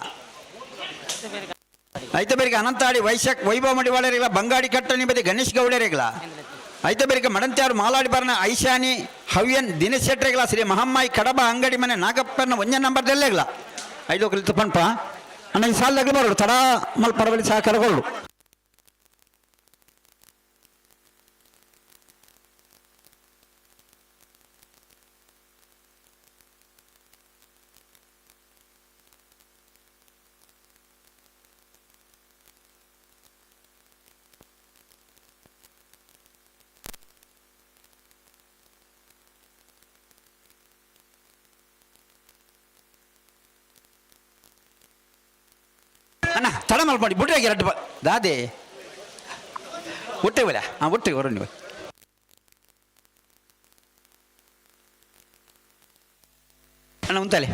[SPEAKER 18] ಐತಬರಿಗೆ ಅನಂತಾಡಿ ವೈಭವ ಮಡಿವಾಳರೇಗ್ಲ ಬಂಗಾಡಿ ಕಟ್ಟಣಿ ಬದಿ ಗಣೇಶ್ ಗೌಡರೇಗ್ಲ ಐತಬರಿಗೆ ಮಡಂತ್ಯಾರು ಮಾಲಾಡಿ ಬರ್ನ ಐಶಾನಿ ಹವ್ಯನ್ ದಿನೇಶ್ ಶೆಟ್ರೇಗ್ಲ ಶ್ರೀ ಮಹಮ್ಮಾಯಿ ಕಡಬ ಅಂಗಡಿ ಮನೆ ನಾಗಪ್ಪನ 1 ನಂಬರ್ದಲ್ಲೇಗ್ಲ 5 ಕಲಿತು ಪಂಪ ಅಣ್ಣ ಈ ಸಾಲದಾಗಲಿ ಬರೋಡು ತಡ ಮಲ್ ಪರವಲಿ ಸಹಕಾರಗಳು ಅಣ್ಣ ತಡ ಮಾಡಿ ಬಿಟ್ರೆ 2 ದಾದೆ ಒಟ್ಟೆವಲ್ಲ ಒಟ್ಟಿಗೆ ಹೊರ ನೀವು ಅಣ್ಣ ಉಂತಲೆ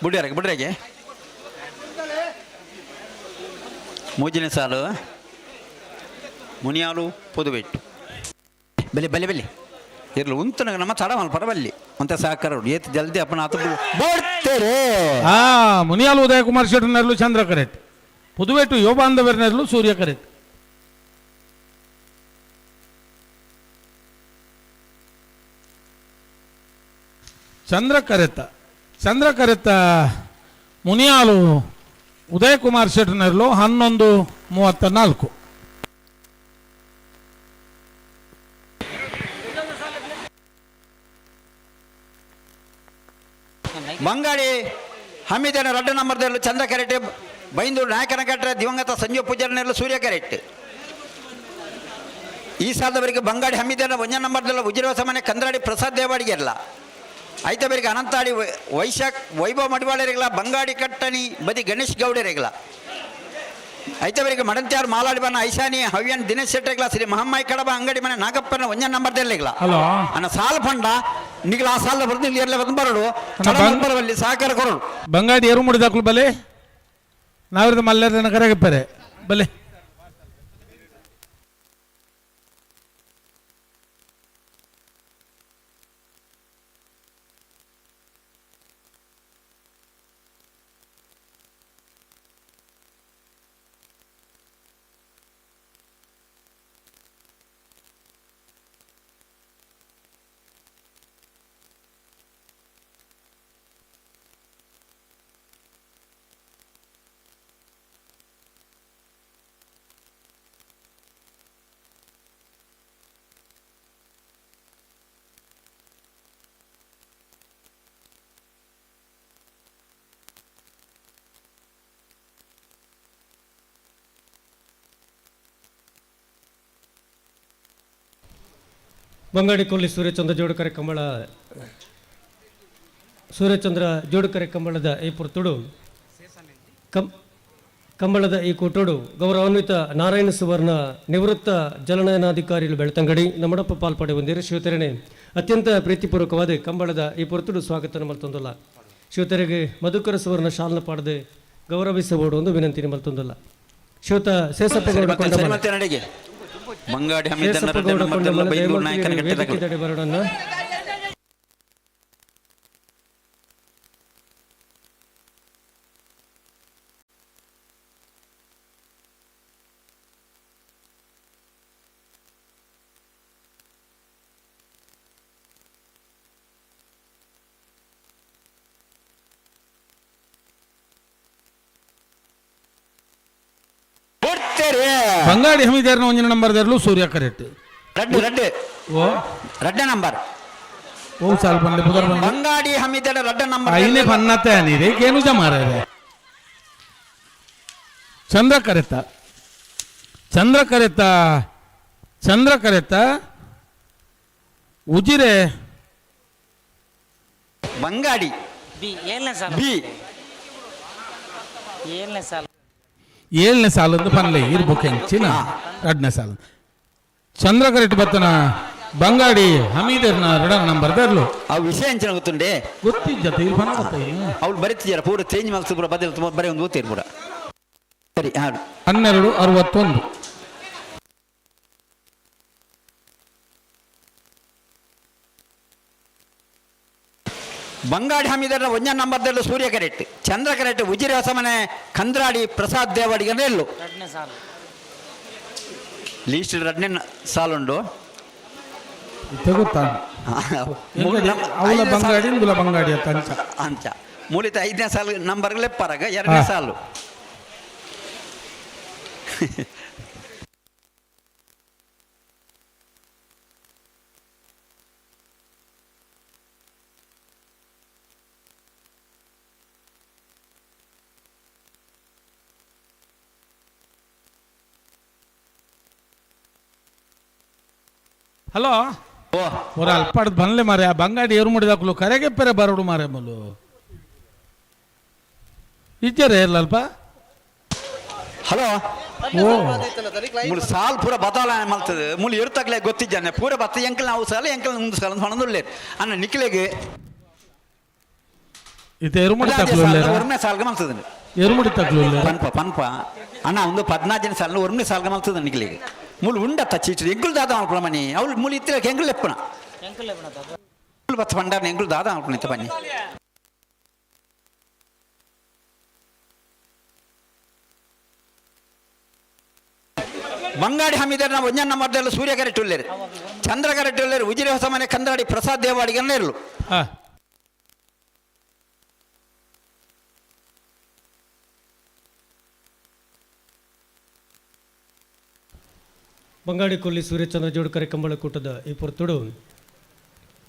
[SPEAKER 18] ಬಿಡ್ರೆಗೆ ಮೂಜನೇ ಸಾಲು ಮುನಿಯಾಲು ಪುದುವೆಟ್ಟು ಬೆಲೆ ಬೆಲೆ ಬೆಲೆ ಇರ್ಲಿ ಉಂತನ ನಮ್ಮ ತಡ ಮಲ್ ಪರಬಲ್ಲಿ ಅಂತ ಸಹಕಾರ ಏತ್ ಜಲ್ದಿ ಅಪ್ಪನ ಆತ ಬೋಡ್ತೇರೆ
[SPEAKER 19] ಮುನಿಯಾಲು ಉದಯ ಕುಮಾರ್ ಶೆಟ್ಟ ನೆರಲು ಚಂದ್ರ ಕರೆಟ್ ಪುದುವೆಟ್ಟು ಯುವ ಬಾಂಧವರ ನೆರಲು ಸೂರ್ಯ ಕರೆಟ್ ಚಂದ್ರ ಕರೆತ ಮುನಿಯಾಲು ಉದಯ ಕುಮಾರ್ ಶೆಟ್ಟ ನೆರಲು 11:34
[SPEAKER 18] ಬಂಗಾಡಿ ಹಮೀದನ 2 ನಂಬರ್ದಲ್ಲೂ ಚಂದ್ರ ಕೆರೆಟ್ ಬೈಂದೂರು ನಾಯಕನಗಟ್ಟ ದಿವಂಗತ ಸಂಜೀವ ಪೂಜಾರನೆಲ್ಲ ಸೂರ್ಯ ಕೆರೆಟ್ ಈ ಸಾಲದವರಿಗೆ ಬಂಗಾಡಿ ಹಮೀದನ 1 ನಂಬರ್ದಲ್ಲ ಉಜಿರೋಸ ಮನೆ ಕಂದ್ರಾಡಿ ಪ್ರಸಾದ್ ದೇವಾಡಿಗೆ ಇರಲ್ಲ ಐತಬರಿಗೆ ಅನಂತಾಡಿ ವೈಭವ ಮಡಿವಾಳರಿಗಲ ಬಂಗಾಡಿ ಕಟ್ಟಣಿ ಬದಿ ಗಣೇಶ್ ಗೌಡರಿಗಲ ಐತಬರಿಗೆ ಮಡಂತ್ಯಾರು ಮಾಲಾಡಿ ಬನ್ನ ಐಶಾನಿ ಹವ್ಯನ್ ದಿನೇಶ್ ಶೆಟ್ರಿಗಲ ಶ್ರೀ ಮಹಮ್ಮಾಯಿ ಕಡಬ ಅಂಗಡಿ ಮನೆ ನಾಗಪ್ಪನ 1 ನಂಬರ್ದಲ್ಲಿಗಲ ಅನ್ನ ಸಾಲ ಫಂಡ ನಿಗಲ ಆ ಸಾಲ ಬರ್ದು ಎಲ್ಲ ಬಂದು ಬರಡು ಬರವಲ್ಲಿ ಸಹಕಾರ ಕೊರಡು
[SPEAKER 19] ಬಂಗಾಡಿ ಏರು ಮುಡಿದಾಕ್ಲು ಬಲೆ ನಾವಿರದ ಮಲ್ಯದ ಕರೆಗಪ್ಪರೆ ಬಲೆ
[SPEAKER 4] ಬಂಗಾಡಿಕೊಲ್ಲಿ ಸೂರ್ಯಚಂದ್ರ ಜೋಡುಕರೆ ಕಂಬಳ ಸೂರ್ಯಚಂದ್ರ ಜೋಡುಕರೆ ಕಂಬಳದ ಈ ಪುರ್ತುಡು ಕಂಬಳದ ಈ ಕೂಟೋಡು ಗೌರವಾನ್ವಿತ ನಾರಾಯಣ ಸುವರ್ಣ ನಿವೃತ್ತ ಜಲನಯನಾಧಿಕಾರಿಗಳು ಬೆಳ್ತಂಗಡಿ ನಮ್ಮಡಪ್ಪ ಪಾಲ್ಪಡೆ ಹೊಂದಿರು ಶಿವತೆರಣೆ ಅತ್ಯಂತ ಪ್ರೀತಿಪೂರ್ವಕವಾದ ಕಂಬಳದ ಈ ಪುರ್ತುಡು ಸ್ವಾಗತ ಮಲ್ತೊಂದಲ್ಲ ಶಿವತೆರೆಗೆ ಮಧುಕರ ಸುವರ್ಣ ಶಾಲನ ಪಾಡದೆ ಗೌರವಿಸಬಹುದು ಒಂದು ವಿನಂತಿ ಮಲ್ತೊಂದಲ್ಲ ಶಿವತ ಸೇಸಪ್ಪಗೌಡ
[SPEAKER 18] ಬಂಗಾಡಿ
[SPEAKER 4] ಬರೋಣ
[SPEAKER 19] ಬಂಗಾಡಿ ಹಮಿದಾರ್ನ ಒಂಜಿನ ನಂಬರ್ ದರ್ಲು ಸೂರ್ಯ ಕರೆಕ್ಟ್
[SPEAKER 18] ಓ ರಡ್ಡ ನಂಬರ್
[SPEAKER 19] ಓ ಸಾಲ್ ಬಂದೆ ಬುದರ್ ಬಂದೆ
[SPEAKER 18] ಬಂಗಾಡಿ ಹಮಿದಾರ್ ರಡ್ಡ ನಂಬರ್
[SPEAKER 19] ಐನೆ ಪನ್ನತ್ತೆ ಅನಿದೆ ಕೇನು ಜಮಾರದೆ ಚಂದ್ರ ಕರೆತ ಉಜಿರೆ
[SPEAKER 18] ಬಂಗಾಡಿ
[SPEAKER 14] ಬಿ
[SPEAKER 19] ಏಳನೇ ಸಾಲದ್ದು ಪನ್ಲೆ ಇರ್ಬೇಕು ಚಿನ್ನ ಎರಡನೇ ಸಾಲ ಚಂದ್ರ ಕರೆಕ್ಟ್ ಬತ್ತನ ಬಂಗಾಡಿ ಹಮೀದರ್ನ ಎರಡನೇ ನಂಬರ್ ದರ್ಲು
[SPEAKER 18] ಆ ವಿಷಯ ಅಂಚನ ಗೊತ್ತುಂಡೆ
[SPEAKER 19] ಗೊತ್ತಿದ್ದ
[SPEAKER 18] ಅವ್ಳು ಬರೀತಿದ್ದಾರ ಪೂರ ಚೇಂಜ್ ಮಾಡ್ಸಿ ಪೂರ ಬದಲು ಬರೀ ಒಂದು ಓದ್ತೀರಿ ಪೂರ ಸರಿ ಹಾಡು
[SPEAKER 19] 12:61
[SPEAKER 18] ಬಂಗಾಡಿ ಹಮಿದರ ಒಂಜ ನಂಬರ್ದಲ್ಲೂ ಸೂರ್ಯ ಕರೆಕ್ಟ್ ಚಂದ್ರ ಕರೆಕ್ಟ್ ಉಜಿರೆ ಹೊಸಮನೆ ಕಂದ್ರಾಡಿ ಪ್ರಸಾದ್ ದೇವಾಡಿಗೆ ಎಲ್ಲು ಲೀಸ್ಟ್ ಎರಡನೇ ಸಾಲುಂಡು
[SPEAKER 19] ಬಂಗಾಡಿ
[SPEAKER 18] ಅಂಚ ಮೂಲಿತ 5ನೇ ಸಾಲು ನಂಬರ್ಗಳೇ ಪರಗ 2ನೇ ಸಾಲು
[SPEAKER 19] ಹಲೋ ஒரு ಅಲ್ಪಾಡ್ ಬಂದ್ಲೆ ಮಾರೆ ಆ ಬಂಗಾಡಿ ಏರು ಮಾಡಿದಾಕ್ಲು ಕರೆಗೆ ಪೆರೆ ಬರೋಡು ಮಾರೆ ಮುಲು ಇಜ್ಜರೆ ಇರ್ಲಲ್ಪ
[SPEAKER 18] ಹಲೋ ಮೂಲ ಸಾಲ್ ಪೂರ ಬದಲಾವಣೆ ಮಾಡ್ತದೆ ಮೂಲ ಇರ್ತಕ್ಲೆ ಗೊತ್ತಿದ್ದಾನೆ ಪೂರ ಬತ್ತ ಎಂಕಲ್ ನಾವು ಸಾಲ ಎಂಕಲ್ ಮುಂದೆ ಸಾಲ ಹೊಣದುಳ್ಳೆ ಅನ್ನ ನಿಕ್ಲೆಗೆ
[SPEAKER 19] ಇದು ಎರುಮುಡಿ ತಕ್ಲು
[SPEAKER 18] ಒರ್ಮೆ ಸಾಲ್ಗೆ ಮಾಡ್ತದೆ
[SPEAKER 19] ಎರುಮುಡಿ ತಕ್ಲು
[SPEAKER 18] ಪನ್ಪ ಅಣ್ಣ ಒಂದು 14 ಸಾಲ ಒರ್ಮೆ ಸಾಲ್ಗೆ ಮಾಡ್ತದೆ ನಿಕ್ಲೆಗೆ ಮೂಲ ಉಂಡತ್ತ ಚೀಟ್ರಿ ಎಂಕುಲ್ ದಾದ ಮಾಡ್ಕೊಳ ಮನಿ ಅವಳು ಮೂಲ ಇತ್ತಿರ ಎಂಕುಲ್ ಲೆಪ್ಪಣ ಬತ್ತ ಪಂಡಾರ್ನ ಎಂಕುಲ್ ದಾದ ಮಾಡ್ಕೊಳಿತ ಬನ್ನಿ ಬಂಗಾಡಿ ಹಮಿದರ್ನ ಒಂಜ ನಂಬರ್ದಲ್ಲ ಸೂರ್ಯ ಕರೆಕ್ಟ್ ಉಳ್ಳೇರು ಚಂದ್ರ ಕರೆಕ್ಟ್ ಉಳ್ಳೇರು ಉಜಿರೆ ಹೊಸ ಮನೆ ಕಂದ್ರಾಡಿ ಪ್ರಸಾದ್ ದೇವಾಡಿಗೆ ಇರಲು
[SPEAKER 4] ಬಂಗಾಡಿ ಕೊಲ್ಲಿ ಸೂರ್ಯಚಂದ್ರ ಜೋಡುಕರೆ ಕಂಬಳ ಕೂಟದ ಈ ಪುರ್ತುಡು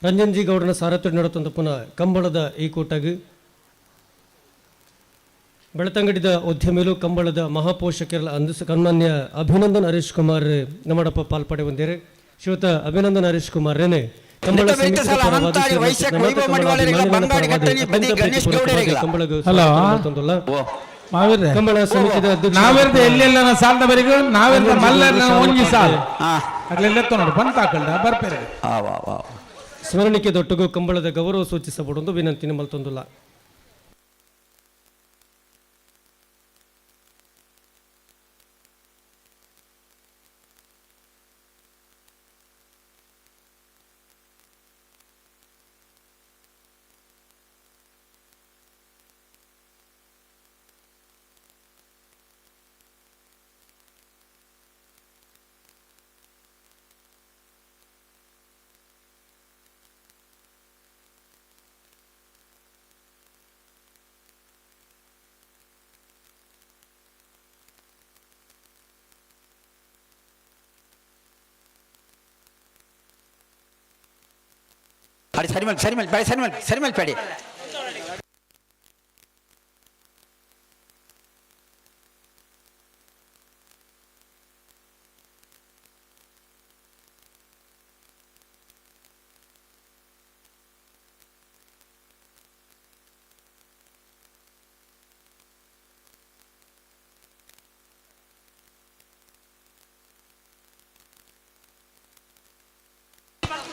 [SPEAKER 4] ರಂಜನ್ಜಿ ಗೌಡನ ಸಾರಥ್ಯ ನಡುತ್ತಂತ ಪುನಃ ಕಂಬಳದ ಈ ಕೂಟಗೆ ಬೆಳತಂಗಡಿದ ಉದ್ಯಮಿಲು ಕಂಬಳದ ಮಹಾಪೋಷಕರ ಸನ್ಮಾನ್ಯ ಅಭಿನಂದನ್ ಹರೀಶ್ ಕುಮಾರ್ ನಮ್ಮಡಪ್ಪ ಪಾಲ್ಪಡೆ ಹೊಂದಿರೆ ಶ್ರೀಯುತ ಅಭಿನಂದನ್ ಹರೀಶ್ ಕುಮಾರ್ ರೇನೆ ಕಂಬಳ ಕಂಬಳ ಸಮಿತಿದ
[SPEAKER 19] ನಾವೆರ್ದ ಎಲ್ಲೆಲ್ಲ ಸಾಲದ ಬರಿಗ ನಾವೆರ್ದ ಮಲ್ಲೆಲ್ಲ ಒಂಜಿ ಸಾಲು ಅಲ್ಲೆಲ್ಲ ನೋಡಿ ಬಂತ ಹಾಕಲ್ದ ಬರ್ಪೇರೆ
[SPEAKER 4] ಸ್ಮರಣಿಕೆ ದೊಟ್ಟಗೂ ಕಂಬಳದ ಗೌರವ ಸೂಚಿಸಬಹುದು ವಿನಂತಿ ಮಲ್ತೊಂದುಲ್ಲ
[SPEAKER 18] ಅಡಿ ಸರಿಮಲ್ ಪೇಡಿ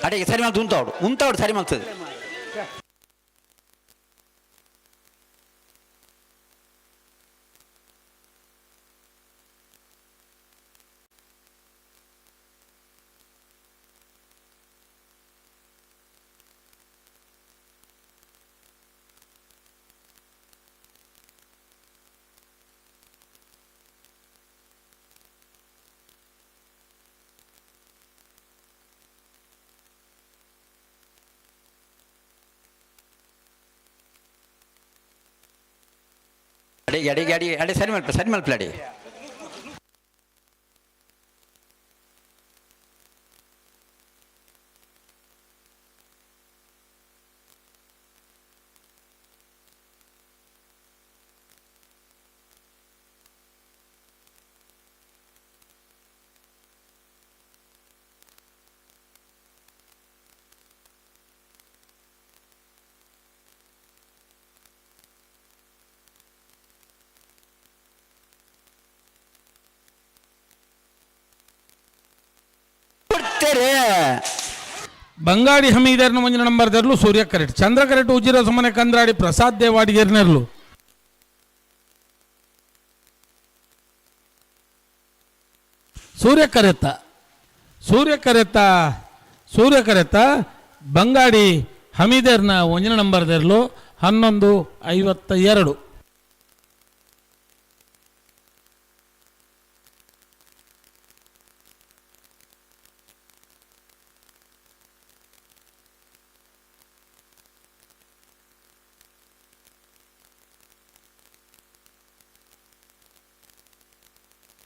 [SPEAKER 18] ಅಡಿಗೆ ಸರಿ ಮಲ್ತು ಉಂತಾವಡು ಸರಿ ಮಲ್ತದೆ ಅಡಿ ಸರಿ ಮಲ್ಪಲೆ ಅಡಿ
[SPEAKER 19] ಬಂಗಾಡಿ ಹಮೀದರ್ನ ಮುಂಜಿನ ನಂಬರ್ ದರ್ಲು ಸೂರ್ಯ ಕರೆಟ್ ಚಂದ್ರ ಕರೆಟ್ ಉಜಿರ ಸುಮನೆ ಕಂದ್ರಾಡಿ ಪ್ರಸಾದ್ ದೇವಾಡಿಗೇರ್ನೆರ್ಲು ಸೂರ್ಯ ಕರೆತ ಬಂಗಾಡಿ ಹಮೀದರ್ನ ಒಂಜಿನ ನಂಬರ್ ದರ್ಲು 11:52.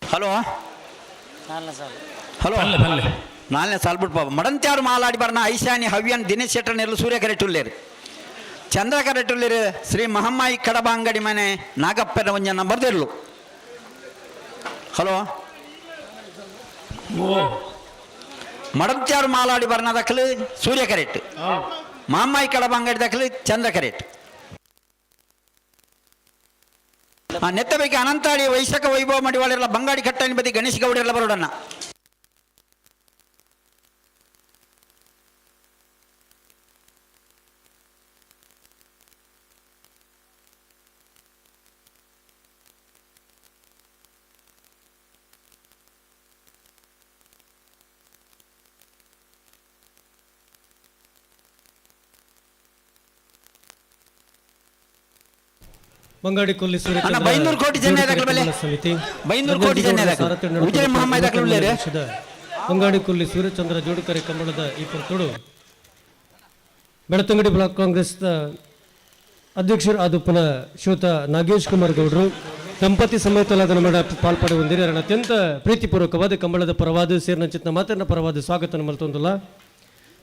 [SPEAKER 18] ಹಲೋ ನಾಲ್ನೇ ಸಾಲ್ ಬಿಟ್ಟು ಪಾಪ ಮಡಂತ್ಯಾರು ಮಾಲಾಡಿ ಬರ್ನ ಐಶಾನಿ ಹವ್ಯನ್ ದಿನೇಶ್ ಶೆಟ್ಟರ್ನೆಲ್ಲ ಸೂರ್ಯ ಕರೆಟುಲ್ಲೇರು ಚಂದ್ರ ಕರೆಟುಲ್ಲೇರು ಶ್ರೀ ಮಹಮ್ಮಾಯಿ ಕಡಬ ಅಂಗಡಿ ಮನೆ ನಾಗಪ್ಪನ ಒಂಜ ನಂಬರ್ ತೆರ್ಲು ಹಲೋ ಮಡಂತ್ಯಾರು ಮಾಲಾಡಿ ಬರ್ನ ದಕ್ಕಲು ಸೂರ್ಯ ಕರೆಟ್ ಮಹಮ್ಮಾಯಿ ಕಡಬ ಅಂಗಡಿ ದಕ್ಕಲು ಚಂದ್ರ ಕರೆಟ್ ನೆತ್ತಬೇಕು ಅನಂತಾಡಿ ವೈಶಾಖ ವೈಭವ ಮಡಿವಾಳೆಲ್ಲ ಬಂಗಾಡಿ ಕಟ್ಟಣಿ ಬದಿ ಗಣೇಶ್ ಗೌಡರೆಲ್ಲ ಬರೋಡನ್ನ
[SPEAKER 4] ಬಂಗಾಡಿ ಕೊಲ್ಲಿ
[SPEAKER 18] ಬೈಂದೂರು ಕೋಟಿ ಜನ
[SPEAKER 4] ಸಮಿತಿ
[SPEAKER 18] ಬೈಂದೂರು ಕೋಟಿ ಜನ ಉಜಿರೆ ಮಹಮ್ಮದ್ ದಾಖಲೆ
[SPEAKER 4] ಬಂಗಾಡಿ ಕೊಲ್ಲಿ ಸೂರ್ಯಚಂದ್ರ ಜೋಡುಕರೆ ಕಂಬಳದ ಈ ಪುರ್ತುಡು ಬೆಳತಂಗಡಿ ಬ್ಲಾಕ್ ಕಾಂಗ್ರೆಸ್ ಅಧ್ಯಕ್ಷರು ಆದುಪ್ಪನ ಶ್ರೀಯುತ ನಾಗೇಶ್ ಕುಮಾರ್ ಗೌಡರು ದಂಪತಿ ಸಮೇತಲಾದ ನಮ್ಮ ಪಾಲ್ಪಡೆ ಹೊಂದಿರಿ ಅತ್ಯಂತ ಪ್ರೀತಿಪೂರ್ವಕವಾದ ಕಂಬಳದ ಪರವಾದ ಸೇರ್ನಚಿತ್ನ ಮಾತನ್ನ ಪರವಾದ ಸ್ವಾಗತ ಮಲ್ತೊಂದಿಲ್ಲ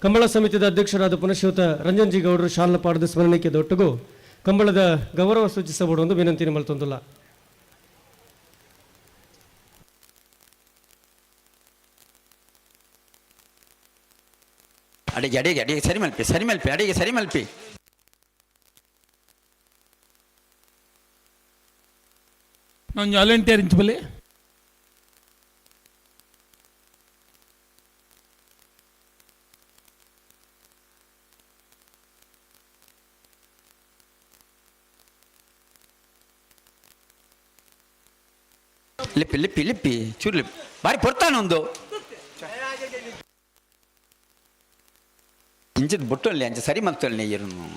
[SPEAKER 4] ಕಂಬಳ ಸಮಿತಿಯ ಅಧ್ಯಕ್ಷರಾದ ಪುನಃ ಶ್ರೀಯುತ ರಂಜನ್ ಜಿ ಗೌಡರು ಶಾಲಾ ಪಾಠದ ಸ್ಮರಣೆಗೆ ದೊಟ್ಟಗೂ ಕಂಬಳದ ಗೌರವ ಸೂಚಿಸಬಹುದು ಒಂದು ವಿನಂತಿ ಮಲ್ತೊಂದಿಲ್ಲ
[SPEAKER 18] ಅಡಿಗೆ ಸರಿ ಮಲ್ಪಿ ಅಡಿಗೆ ಸರಿ ಮಲ್ಪಿ
[SPEAKER 19] ನಾನು ವಾಲಂಟಿಯರ್ ಇಂಚಬಲ್ಲಿ
[SPEAKER 18] ಲಿಪ್ಪಿ ಚೂರು ಲಿಪ್ಪಿ ಬಾರಿ ಪೊರ್ತಾನೊಂದು ಇಂಚದ ಬೊಟ್ಟಲ್ಲಿ ಅಂಚ ಸರಿ ಮಲ್ತೊಳ್ಳಿ ಇರುನು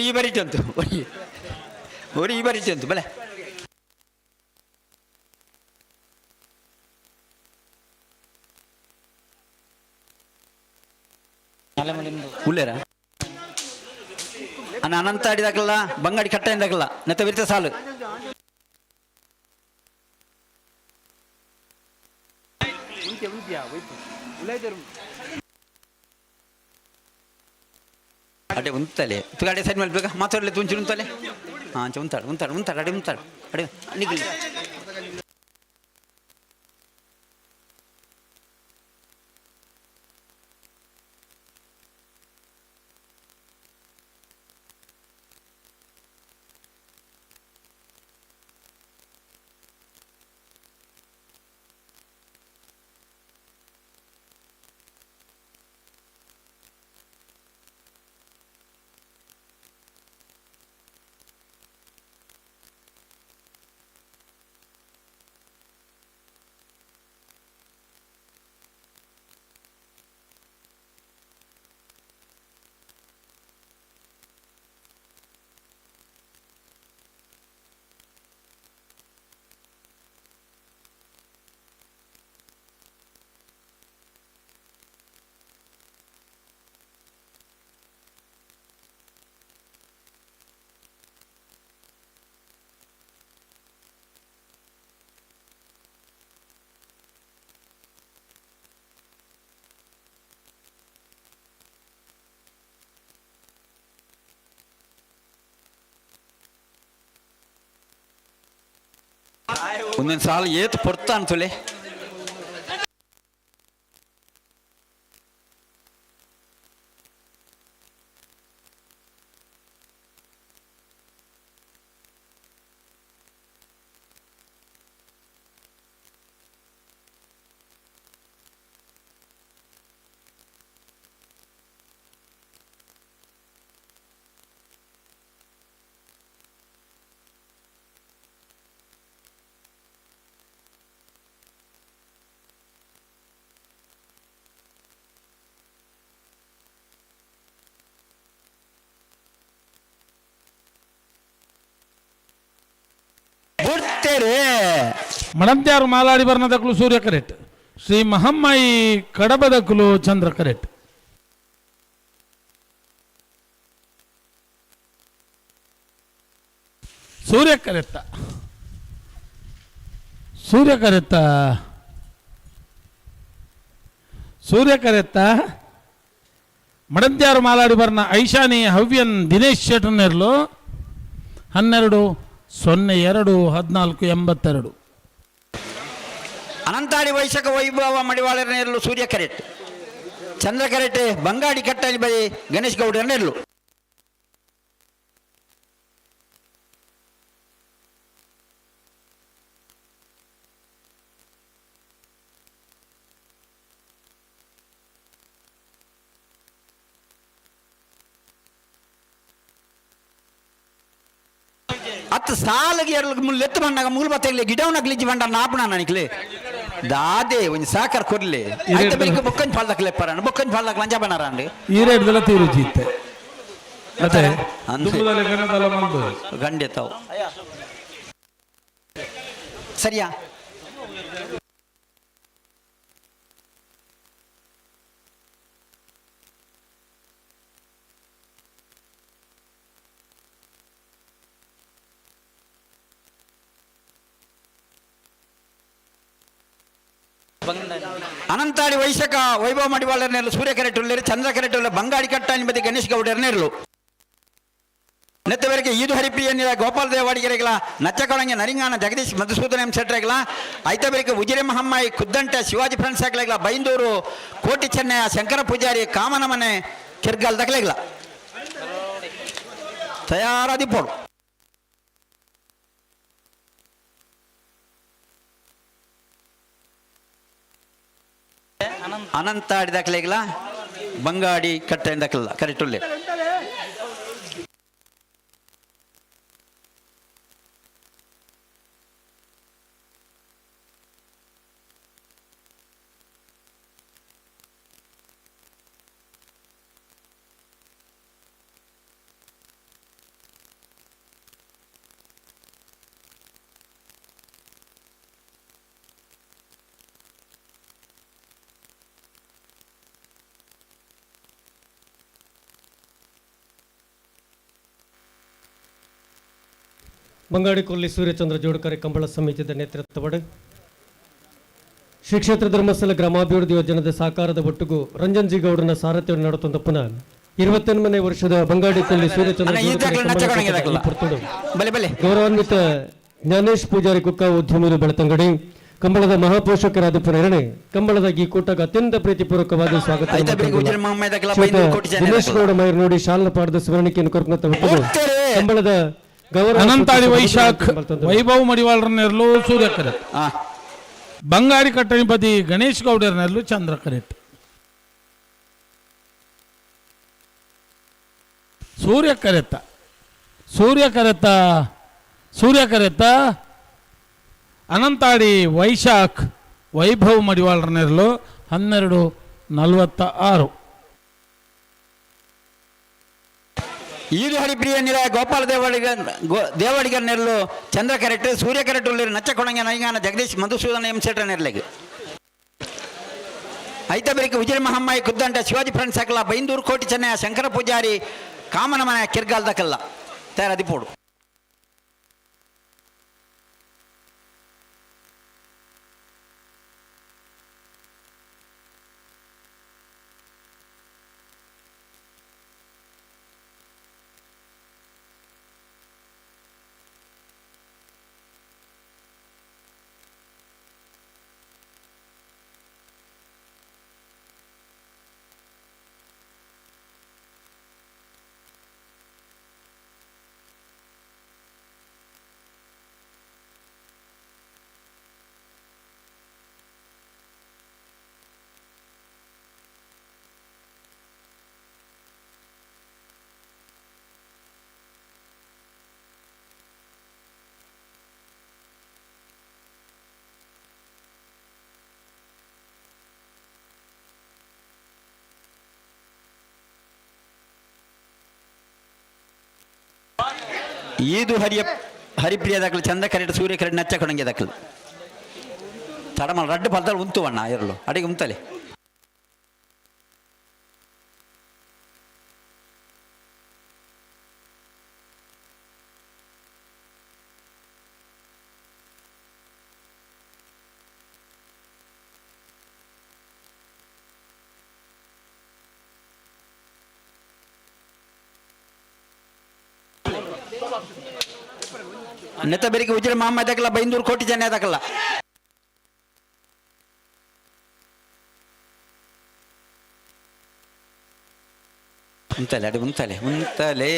[SPEAKER 18] ಈ ಬರೀಟಂತು ಈ ಬರೀಟಂತು ಬಲೆ ಉಳ್ಳೇರ ಅನಂತ ಆಡಿದಾಗಲ್ಲ ಬಂಗಾಡಿ ಕಟ್ಟ ಇಂದಾಗಲ್ಲ ನೆತ್ತ ವಿರ್ತ ಸಾಲು ಅಡೆ ಉಂತಲೆ ತುಗಾಡೆ ಸೈಡ್ ಮೇಲೆ ಬೇಕಾ ಮಾತಾಡಲಿ ತುಂಚಿ ಉಂತಲೆ ಹಾಂ ಉಂತಾಡು ಅಡೆ ನಿಗಲಿ ಒಂದೊಂದು ಸಾಲ ಏತು ಪೊರ್ತ ಅಂತಲೇ
[SPEAKER 19] ಮಡಂತ್ಯಾರು ಮಾಲಾಡಿ ಬರ್ನದಕ್ಕಲು ಸೂರ್ಯ ಕರೆಟ್, ಶ್ರೀ ಮಹಮ್ಮಾಯಿ ಕಡಬದಕ್ಕಲು ಚಂದ್ರ ಕರೆಟ್. ಸೂರ್ಯ ಕರೆತ್ತ ಸೂರ್ಯ ಕರೆತ್ತ ಸೂರ್ಯ ಕರೆತ್ತ ಮಡಂತ್ಯಾರು ಮಾಲಾಡಿ ಬರ್ನ ಐಶಾನಿ ಹವ್ಯನ್ ದಿನೇಶ್ ಶೆಟ್ಟರ್ನೆರ್ಲು 12/02/1482.
[SPEAKER 18] ಅನಂತಾಡಿ ವೈಶಾಖ ವೈಭವ ಮಡಿವಾಳರನೆರಲು ಸೂರ್ಯ ಕರೆಟ್, ಚಂದ್ರ ಕರೆಟ್ ಬಂಗಾಡಿ ಕಟ್ಟಲಿ ಬೈ ಗಣೇಶ್ ಗೌಡರನೆರಲು. ಅತ್ತು ಸಾಲಿಗೆ ಎರಡು ಮುಲ್ಲೆತ್ತು ಬಂದಾಗ ಮೂಲ ಬತ್ತಲ್ಲಿ ಗಿಡವನ್ನ ಗ್ಲಿಜ್ ಬಂಡ ನಾಪಣ ನನಗೆ ದಾದೆ ಒಂದು ಸಾಕರ್ ಕೊಡ್ಲಿ ಆಯ್ತು ಬೆಳಿಗ್ಗೆ ಬೊಕ್ಕಂಜ್ ಫಾಲ್ದಕ್ಲೆ ಪರಣ ಬೊಕ್ಕಂಜ್ ಫಾಲ್ದಕ್ ಲಂಜ ಬನಾರಂಡಿ
[SPEAKER 19] ಈ ರೇಟ್ದೆಲ್ಲ ತೀರು ಜೀತೆ
[SPEAKER 18] ಮತ್ತೆ
[SPEAKER 19] ಖಂಡಿತ
[SPEAKER 18] ಸರಿಯಾ. ಅನಂತಾಡಿ ವೈಶಾಖ ವೈಭವ ಮಡಿವಾಳರ್ನೆರಲು ಸೂರ್ಯ ಕೆರೆಟುಳ್ಳರು ಚಂದ್ರ ಕೆರೆಟುಳ್ಳ ಬಂಗಾಡಿ ಕಟ್ಟಾನಿ ಬದಿ ಗಣೇಶ್ ಗೌಡರ್ನೆರಲು ನೆತ್ತವರೆಗೆ ಈದು ಹರಿಪ್ರಿಯನಿರ ಗೋಪಾಲ ದೇವಾಡಿಗೆರೆಗಳ ನಚ್ಚಕೊಳಂಗೆ ನರಿಂಗಾನ ಜಗದೀಶ್ ಮಧುಸೂದನ ಎಂ ಶೆಟ್ರೆಗಳ ಐತಬರಿಗೆ ಉಜಿರೆ ಮಹಮ್ಮಾಯಿ ಕುದ್ದಂಟೆ ಶಿವಾಜಿ ಫ್ರೆಂಡ್ಸ್ ಹಾಕ್ಲೆಗಳ ಬೈಂದೂರು ಕೋಟಿ ಚೆನ್ನಯ್ಯ ಶಂಕರ ಪೂಜಾರಿ ಕಾಮನ ಮನೆ ಕೆರ್ಗಾಲ್ ದಕ್ಲೆಗಳ ತಯಾರಾದಿಪ್ಪೋಡು. ಅನಂತಾಡಿ ದಾಖಲೆಗಳ ಬಂಗಾಡಿ ಕಟ್ಟೆ ದಾಖಲ ಕರೆಕ್ಟುಳ್ಳೆ
[SPEAKER 4] ಬಂಗಾಡಿ ಕೊಲ್ಲಿ ಸೂರ್ಯಚಂದ್ರ ಜೋಡುಕರೆ ಕಂಬಳ ಸಮಿತಿಯ ನೇತೃತ್ವದ ಶ್ರೀ ಕ್ಷೇತ್ರ ಧರ್ಮಸ್ಥಳ ಗ್ರಾಮಾಭಿವೃದ್ಧಿ ಯೋಜನೆಯ ಸಾಕಾರದ ಒಟ್ಟಿಗೂ ರಂಜನ್ ಜಿ ಗೌಡನ ಸಾರಥ್ಯವನ್ನು ನಡೆತಂದ ಪುನಃ 28ನೇ ವರ್ಷದ ಬಂಗಾಡಿ ಕೊಲ್ಲಿ ಸೂರ್ಯಚಂದ್ರ ಗೌರವಾನ್ವಿತ ಜ್ಞಾನೇಶ್ ಪೂಜಾರಿ ಕುಕ್ಕ ಉದ್ಯಮಿಗಳು ಬೆಳತಂಗಡಿ ಕಂಬಳದ ಮಹಾಪೋಷಕರಾದ ಪುನರಣೆ ಕಂಬಳದ ಈ ಕೂಟಕ್ಕೆ ಅತ್ಯಂತ ಪ್ರೀತಿಪೂರ್ವಕವಾದ ಸ್ವಾಗತ. ದಿನೇಶ್ ಗೌಡ ಮೈರ್ ನೋಡಿ ಶಾಲನ ಪಾಡದ ಸ್ಮರಣಿಕೆಯನ್ನು ಕರ್ಕೊಂತ ಕಂಬಳದ
[SPEAKER 19] ಅನಂತಾಡಿ ವೈಶಾಖ್ ವೈಭವ ಮಡಿವಾಳರನೆರಲು ಸೂರ್ಯ ಕರೆಟ್, ಬಂಗಾಡಿ ಕಟ್ಟಣಿ ಬದಿ ಗಣೇಶ್ ಗೌಡರನೆರಲು ಚಂದ್ರ ಕರೆಟ್. ಸೂರ್ಯ ಕರೆತ ಸೂರ್ಯ ಕರೆತ ಸೂರ್ಯ ಕರೆತ ಅನಂತಾಡಿ ವೈಶಾಖ್ ವೈಭವ ಮಡಿವಾಳರನೆರಲು 12:46.
[SPEAKER 18] ಈದು ಹರಿಪ್ರಿಯ ನಿರ ಗೋಪಾಲ ದೇವಾಡಿಗರ್ ನೆರಲು ಚಂದ್ರ ಕೆರೆಟ್ ಸೂರ್ಯ ಕೆರೆಟ್ ಉಳ್ಳರು ನಚ್ಚಕೊಳಂಗೆ ನೈಗಾನ ಜಗದೀಶ್ ಮಧುಸೂದನ ಎಂ ಶೆಟ್ರ ನೆರಲಿಗೆ ಐತಬರಿಗೆ ಉಜಿರೆ ಮಹಮ್ಮಾಯಿ ಕುದ್ದಂಟ ಶಿವಾಜಿ ಫ್ರೆಂಡ್ಸ್ ಹಾಕಲ್ಲ ಬೈಂದೂರು ಕೋಟಿ ಚೆನ್ನಯ್ಯ ಶಂಕರ ಪೂಜಾರಿ ಕಾಮನ ಮನೆ ಕಿರ್ಗಾಲ್ದಕ್ಕಲ್ಲ ತಯಾರದಿಪೋಡು. ಈದು ಹರಿಪ್ರಿಯ ದಾಖಲು ಚಂದ ಕರೆಕ್ಟ್ ಸೂರ್ಯ ಕರೆಕ್ಟ್ ನಚ್ಚ ಕೊಡಂಗೆ ದಾಖಲು ತಡಮಲ್ ರಡ್ಡು ಪಲ್ದಲ್ಲಿ ಉಂತು ಅಣ್ಣ ಎರಲು ಅಡಿಗೆ ಉಂತಲೆ ನೆತ್ತ ಬೆರಿಗೆ ಉಜಿರೆ ಮಾಮ ದಕ್ಕಲ್ಲ ಬೈಂದೂರು ಕೋಟಿ ಜನ ದಕ್ಕಲ್ಲ ಮುಂತಲೆ ಅಡಿ ಮುಂತಲೆ ಮುಂತಲೆ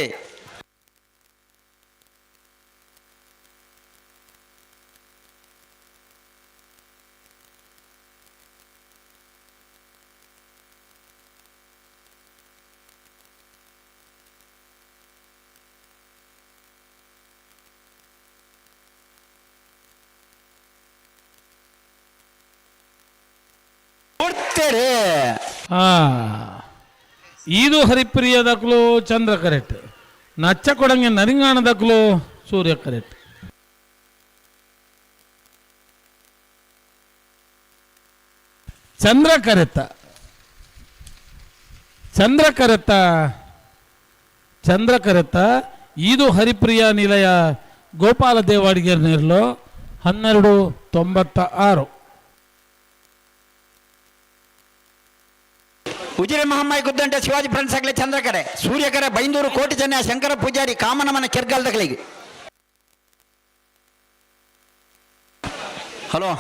[SPEAKER 19] ಈದು ಹರಿಪ್ರಿಯ ದಕ್ಲು ಚಂದ್ರ ಕರೆಕ್ಟ್ ನಚ್ಚ ಕೊಡಂಗೆ ನರಿಂಗಾಣ ದಕ್ಲು ಸೂರ್ಯ ಕರೆಕ್ಟ್ ಚಂದ್ರ ಕರೆತ್ತ ಈದು ಹರಿಪ್ರಿಯ ನಿಲಯ ಗೋಪಾಲ ದೇವಾಡಿಗೆ ನಿರ್ಲು 1296
[SPEAKER 18] ಉಜಿರೆ ಮಹಮ್ಮಾಯಿ ಗುದ್ದಂಟೆ ಶಿವಾಜಿ ಫ್ರೆಂಡ್ಸ್ ಆಗಲಿ ಚಂದ್ರಕರೆ ಸೂರ್ಯಕರೆ ಬೈಂದೂರು ಕೋಟಿ ಜನ ಶಂಕರ ಪೂಜಾರಿ ಕಾಮನಮನ ಕೆರ್ಗಾಲ್ದಗಳಿಗೆ ಹಲೋ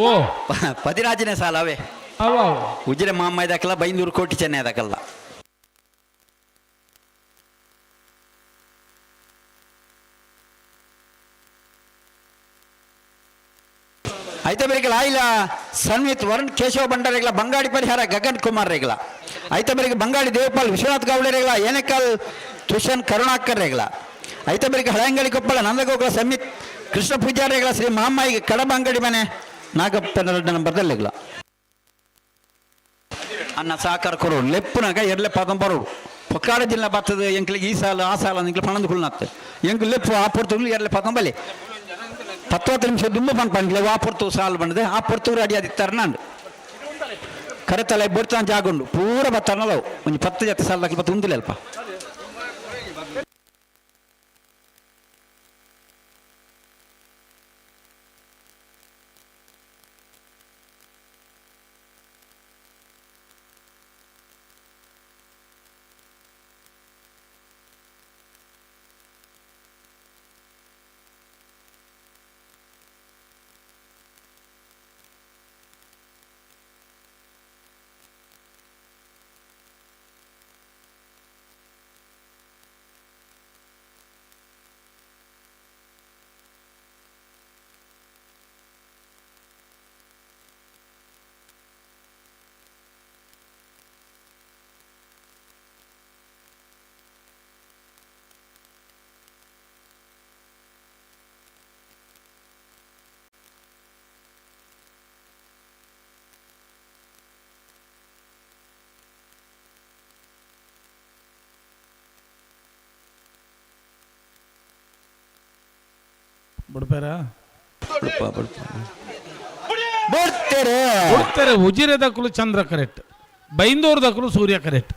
[SPEAKER 19] ಓ
[SPEAKER 18] ಪದಿರಾಜನೇ ಸಾಲ ಅವೇ ಉಜಿರೆ ಮಹಮ್ಮಾಯಿ ದಾಖಲ ಬೈಂದೂರು ಕೋಟಿ ಚೆನ್ನೈ ದಾಖಲ್ಲ ಐತೆ ಬೇರೆಗಳ ಆಯಿಲ ಸನ್ವಿತ್ ವರುಣ್ ಕೇಶವ ಭಂಡಾರಿಗಳ ಬಂಗಾಡಿ ಪರಿಹಾರ ಗಗನ್ ಕುಮಾರ್ ರೇಗಳ ಐತೆ ಬೇರೆಗೆ ಬಂಗಾಡಿ ದೇವಪಾಲ್ ವಿಶ್ವನಾಥ್ ಗೌಡ ರೇಗಳ ಏನೆಕಾಲ್ ತುಷನ್ ಕರುಣಾಕರ್ ರೇಗಳ ಐತೆ ಬೇರೆಗೆ ಹಳೆಂಗಡಿ ಕೊಪ್ಪಳ ನಂದಗೋಗುಲ ಸಮಿತ್ ಕೃಷ್ಣ ಪೂಜಾರಿಗಳ ಶ್ರೀ ಮಹಮ್ಮಾಯಿಗೆ ಕಡಬ ಅಂಗಡಿ ಮನೆ ನಾಗಪ್ಪನ ನಂಬರ್ದಲ್ಲಿಗಳ ಅನ್ನ ಸಾಕಾರ ಕೊರೋಡು ಲೆಪ್ಪುನಾಗ ಎರಲೆ ಪಾದಂ ಬರೋಡು ಪೊಕ್ಕಾಡ ಜಿಲ್ಲೆ ಬರ್ತದೆ ಎಂಕ್ಲಿಗೆ ಈ ಸಾಲ ಆ ಸಾಲ ನಿಂಕ್ಲಿ ಪಣಂದು ಕುಳ್ನಾತ್ತೆ ಎಂಕ್ ಲೆಪ್ಪು ಆ ಪೊರ್ತುಗಳು ಎರಲೆ ಪಾದಂ ಬಲೆ 10 ನಿಮಿಷ ದುಂಬ ಪಂಡ್ಲೆ ಆ ಪೊರ್ತು ಸಾಲು ಬಂದಿದೆ ಆ ಪೊರ್ತೂರು ಅಡಿ ಅದಿತ್ತಾರೆ ನಾನು ಕರೆತಲೆ ಬಡ್ತಾನೆ ಜಾಗೊಂಡು ಪೂರ ಬತ್ತಾನಲ್ಲ ಒಂದು 10 ಜೊತೆ ಸಾಲಕ್ಕೆ ಬತ್ತು ಉಂದಿಲ್ಲ ಅಲ್ಪ
[SPEAKER 19] ಬಿಡ್ತಾರೆ ಉಜಿರೆ ದಕ್ಕಲು ಚಂದ್ರ ಕರೆಕ್ಟ್ ಬೈಂದೂರು ದಕ್ಕಲು ಸೂರ್ಯ ಕರೆಕ್ಟ್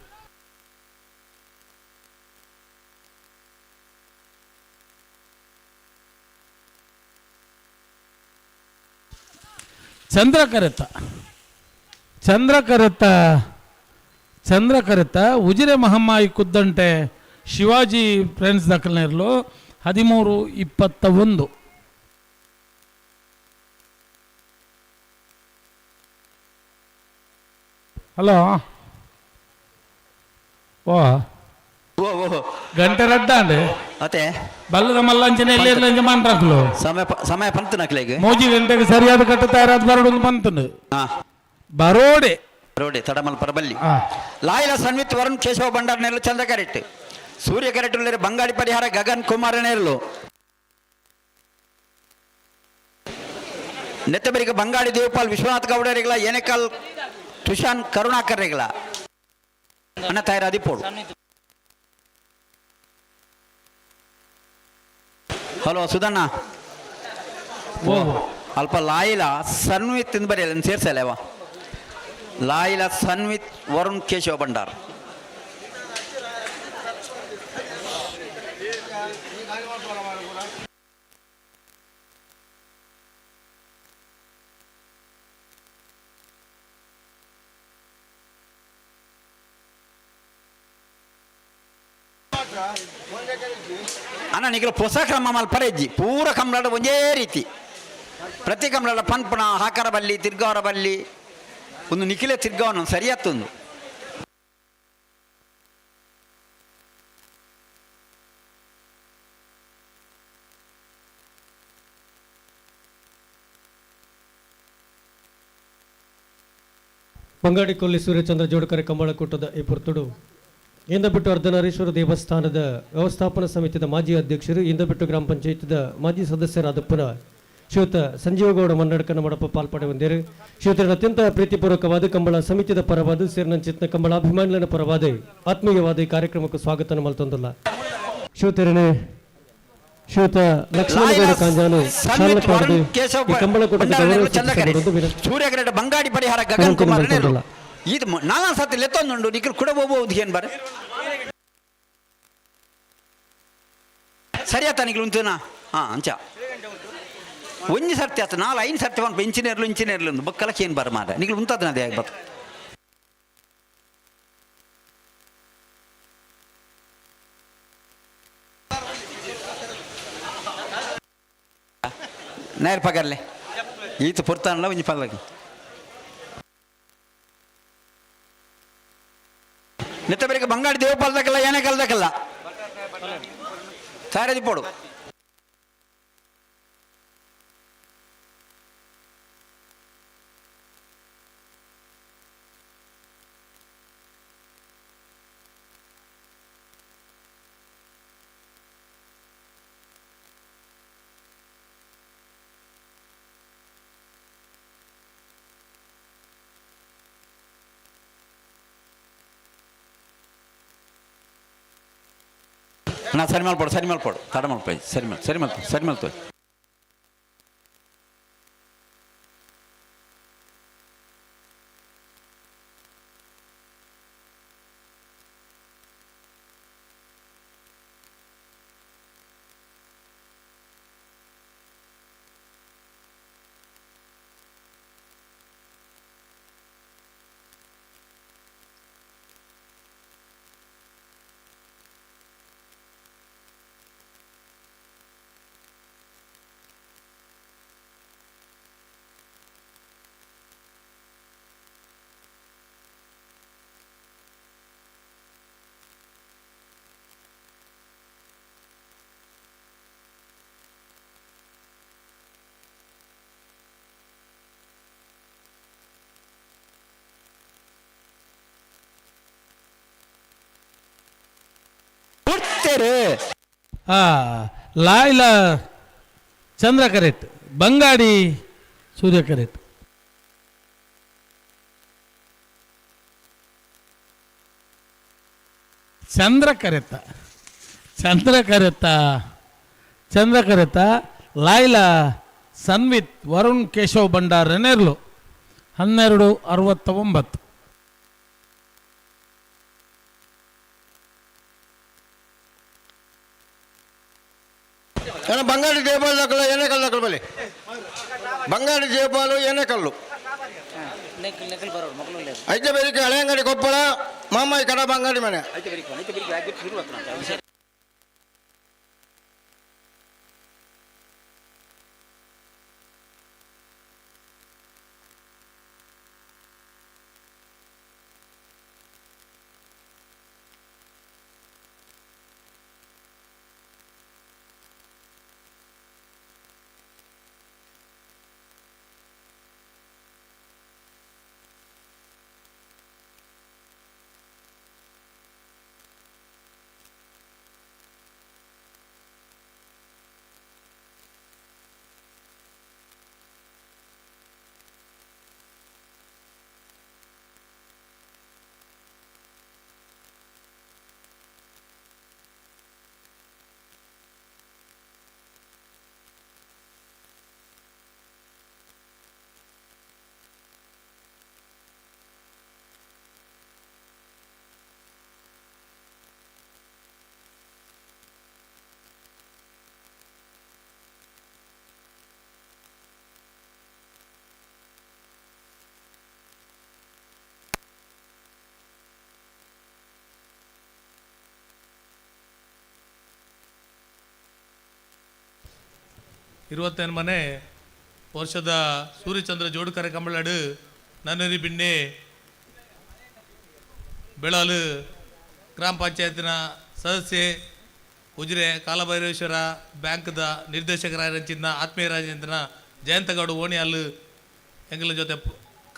[SPEAKER 19] ಚಂದ್ರ ಕರೆತ್ತ ಉಜಿರೆ ಮಹಮ್ಮಾಯಿ ಕುದ್ದಂಟೆ ಶಿವಾಜಿ ಫ್ರೆಂಡ್ಸ್ ದಕ್ಕಲ್ನೇರ್ಲು 1321 ಹಲೋ ಓ ಗಂಟೆ ರಡ್ಡ ಅಂಡೆ
[SPEAKER 18] ಮತ್ತೆ
[SPEAKER 19] ಬಲ್ಲದ ಮಲ್ಲಂಚನೆ ಎಲ್ಲಿ ಮಾಡ್ರಾಕ್ಲು
[SPEAKER 18] ಸಮಯ ಪಂತು ನಕ್ಲೆಗೆ
[SPEAKER 19] ಮೋಜಿ ಗಂಟೆಗೆ ಸರಿಯಾದ ಕಟ್ಟ ತಯಾರಾದ ಬರೋಡು ಪಂತನು ಬರೋಡೆ
[SPEAKER 18] ತಡಮಲ್ ಪರಬಲ್ಲಿ ಲಾಯಿಲ ಸನ್ವಿತ್ ವರುಣ್ ಕೇಶವ ಭಂಡಾರ ನೆರಳು ಚಂದ್ರ ಕರೆಕ್ಟ್ ಸೂರ್ಯ ಕರೆಕ್ಟ್ ಬಂಗಾಡಿ ಪರಿಹಾರ ಗಗನ್ ಕುಮಾರ ನೆರಳು ನೆತ್ತಬರಿಗೆ ಬಂಗಾಡಿ ದೇವಪಾಲ್ ವಿಶ್ವನಾಥ್ ಗೌಡ ರೇಗಳ ಏನೆಕಾಲ್ ತುಷಾನ್ ಕರುಣಾಕರ್ ರೇಗಳ ಅಣ್ಣ ತಯಾರ ಅದಿಪೋಡು ಹಲೋ ಸುಧಣ್ಣ ಅಲ್ಪ ಲಾಯಿಲ ಸನ್ವಿತ್ ಎಂದು ಬರೆಯಲ್ಲ ಸೇರ್ಸಲ್ಲ ಅವ ಲಾಯಿಲ ಸನ್ವಿತ್ ವರುಣ್ ಕೇಶವ ಭಂಡಾರ್. ಅಣ್ಣ ನಿಖಿಲ ಹೊಸ ಕ್ರಮ ಮಲ್ಪರೆಜ್ಜಿ ಪೂರ ಕಂಬಳ ಒಂದೇ ರೀತಿ ಪ್ರತಿ ಕಂಬಳ ಪನ್ಪುಣ ಹಾಕರ ಬಲ್ಲಿ ತಿರ್ಗಾವರ ಬಲ್ಲಿ ಒಂದು ನಿಖಿಲ ತಿರ್ಗಾವನ ಸರಿಯಾತ್ತೊಂದು
[SPEAKER 4] ಬಂಗಾಡಿಕೊಲ್ಲಿ ಸೂರ್ಯಚಂದ್ರ ಜೋಡುಕರೆ ಕಂಬಳಕೂಟದ ಈ ಪುರ್ತುಡು ಇಂದಬಿಟ್ಟು ಅರ್ಧನಾರೀಶ್ವರ ದೇವಸ್ಥಾನದ ವ್ಯವಸ್ಥಾಪನಾ ಸಮಿತಿಯ ಮಾಜಿ ಅಧ್ಯಕ್ಷರು ಇಂದಬಿಟ್ಟು ಗ್ರಾಮ ಪಂಚಾಯತ್ದ ಮಾಜಿ ಸದಸ್ಯರಾದ ಪುರ ಶ್ರೀಯುತ ಸಂಜೀವಗೌಡ ಮನ್ನಡಕನ ಮಡಪ ಪಾಲ್ಪಡೆ ಹೊಂದಿರು ಶ್ರೀಯುತರ ಅತ್ಯಂತ ಪ್ರೀತಿಪೂರ್ವಕವಾದ ಕಂಬಳ ಸಮಿತಿಯ ಪರವಾದ ಸೇರಿನಂಚಿತ್ನ ಕಂಬಳ ಅಭಿಮಾನಿಗಳ ಪರವಾದ ಆತ್ಮೀಯವಾದ ಈ ಕಾರ್ಯಕ್ರಮಕ್ಕೆ ಸ್ವಾಗತ ಮಲ್ತೊಂದಲ್ಲ ಶ್ರೀಯುತರನೇ ಶ್ರೀಯುತ ಲಕ್ಷ್ಮಣಗೌಡ ಕಾಂಜಾನು ಶಾಲಪಾಡದೆ ಈ ಕಂಬಳಕೂಟದ
[SPEAKER 18] ಸೂರ್ಯಗ್ರಹಣ ಬಂಗಾಡಿ ಪರಿಹಾರ ಗಗನ್ ಕುಮಾರ್ ಇದು ನಾನಾ ಸತಿ ಲೆತ್ತೊಂದುಂಡು ನಿಖಿಲ್ ಕೂಡ ಹೋಗ್ಬೋದು ಏನ್ ಬಾರೆ ಸರಿಯಾತ ನಿಖಿಲ್ ಉಂಟುನಾ ಅಂಚ ಒಂಜಿ ಸರ್ತಿ ಆತ 4-5 ಸರ್ತಿ ಬಂದು ಇಂಚಿನೇರ್ಲು ಒಂದು ಬಕ್ಕಲಕ್ಕೆ ಏನು ಬರ ಮಾರ ನಿಖಿಲ್ ಉಂಟದನ ಅದೇ ಆಗ್ಬಾರ್ದು ನೇರ ಪಗರ್ಲೆ ಈತ ಪುರ್ತಾನಲ್ಲ ಒಂಜಿ ಪಲ್ಲಗಿ ನಿತ್ತ ಬೇರೆ ಬಂಗಾಡಿ ದೇವಪಾಲದಕ್ಕಲ್ಲ ಏನೇ ಕಲ್ದಕ್ಕಲ್ಲ ಸಾರದಿ ಪೋಡು ನಾ ಸರಿ ಮಲ್ಪಡು ತಡ ಮಲ್ಪಾಯಿ ಸರಿ ಮಲ್ತು
[SPEAKER 19] ಲಾಯ್ಲ ಚಂದ್ರ ಕರೆಟ್ ಬಂಗಾಡಿ ಸೂರ್ಯ ಕರೆಟ್ ಚಂದ್ರ ಕರೆತ ಲಾಯ್ಲ ಸನ್ವಿತ್ ವರುಣ್ ಕೇಶವ್ ಭಂಡಾರ್ ರೆನೆರ್ಲು 1269
[SPEAKER 18] ಬಂಗಾಡಿ ದೇಪಾಲ ಏನೇ ಕಲ್ಲು ಬಲಿ ಬಂಗಾಡಿ ದೇಪಾಲು ಏನೇ ಕಲ್ಲು ಐತೆ ಬೇರಿಕೆ ಹಳೆ ಅಂಗಡಿ ಕೊಪ್ಪಳ ಮಾಮಾಯಿ ಕಡ ಬಂಗಾಡಿ ಮನೆ
[SPEAKER 3] ಮನೆ ವರ್ಷದ ಸೂರ್ಯಚಂದ್ರ ಜೋಡುಕರೆ ಕಂಬಳಾಡು ನನ್ನರಿ ಬಿಣ್ಣೆ ಬೆಳಾಲು ಗ್ರಾಮ ಪಂಚಾಯತಿನ ಸದಸ್ಯೆ ಉಜಿರೆ ಕಾಲಭೈರವೇಶ್ವರ ಬ್ಯಾಂಕ್ದ ನಿರ್ದೇಶಕರಾಗಿನ ಆತ್ಮೀಯ ರಾಜೇಂದ್ರನ ಜಯಂತಗೌಡ ಓಣಿ ಅಲ್ಲು ಎಂಗಳ ಜೊತೆ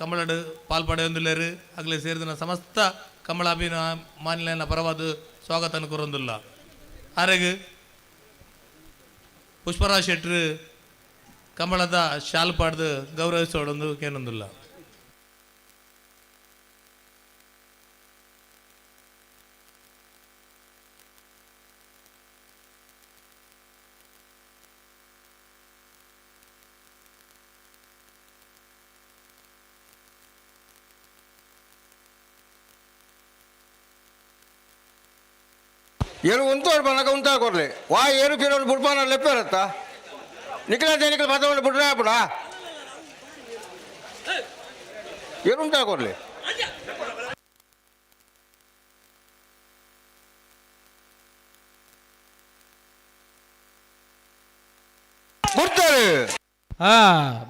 [SPEAKER 3] ಕಂಬಳಾಡು ಪಾಲ್ಪಡೆಯೊಂದುಲ್ಲೇರು ಆಗಲೇ ಸೇರಿದ ಸಮಸ್ತ ಕಂಬಳಾಭಿಮಾನಿನ ಪರವಾದ ಸ್ವಾಗತ ಕೊರೊಂದುಲ್ಲ ಆರೆಗ್ ಪುಷ್ಪರಾಜ್ ಶೆಟ್ಟರು ಕಂಬಳದ ಶಾಲ್ ಪಾಡ್ದು ಗೌರವಿಸೋಡೊಂದು ಕೇನೊಂದಿಲ್ಲ.
[SPEAKER 18] ಏರು ಉಂಟು ನನಗೆ ಉಂಟಾ ಕೊಡ್ಲಿ ವಾ ಏರು ಪಿರೋಡು ಬುಡ್ಪಾನ ಲೆಪ್ಪ ಇರತ್ತಾ ನಿಖಿಲ ನಿಖಿಲ ಪದವನ್ನು ಬಿಡ್ರೆ ಬಿಡ ಏನು ಉಂಟಾ ಕೊಡ್ಲಿ ಕೊಡ್ತಾರೆ.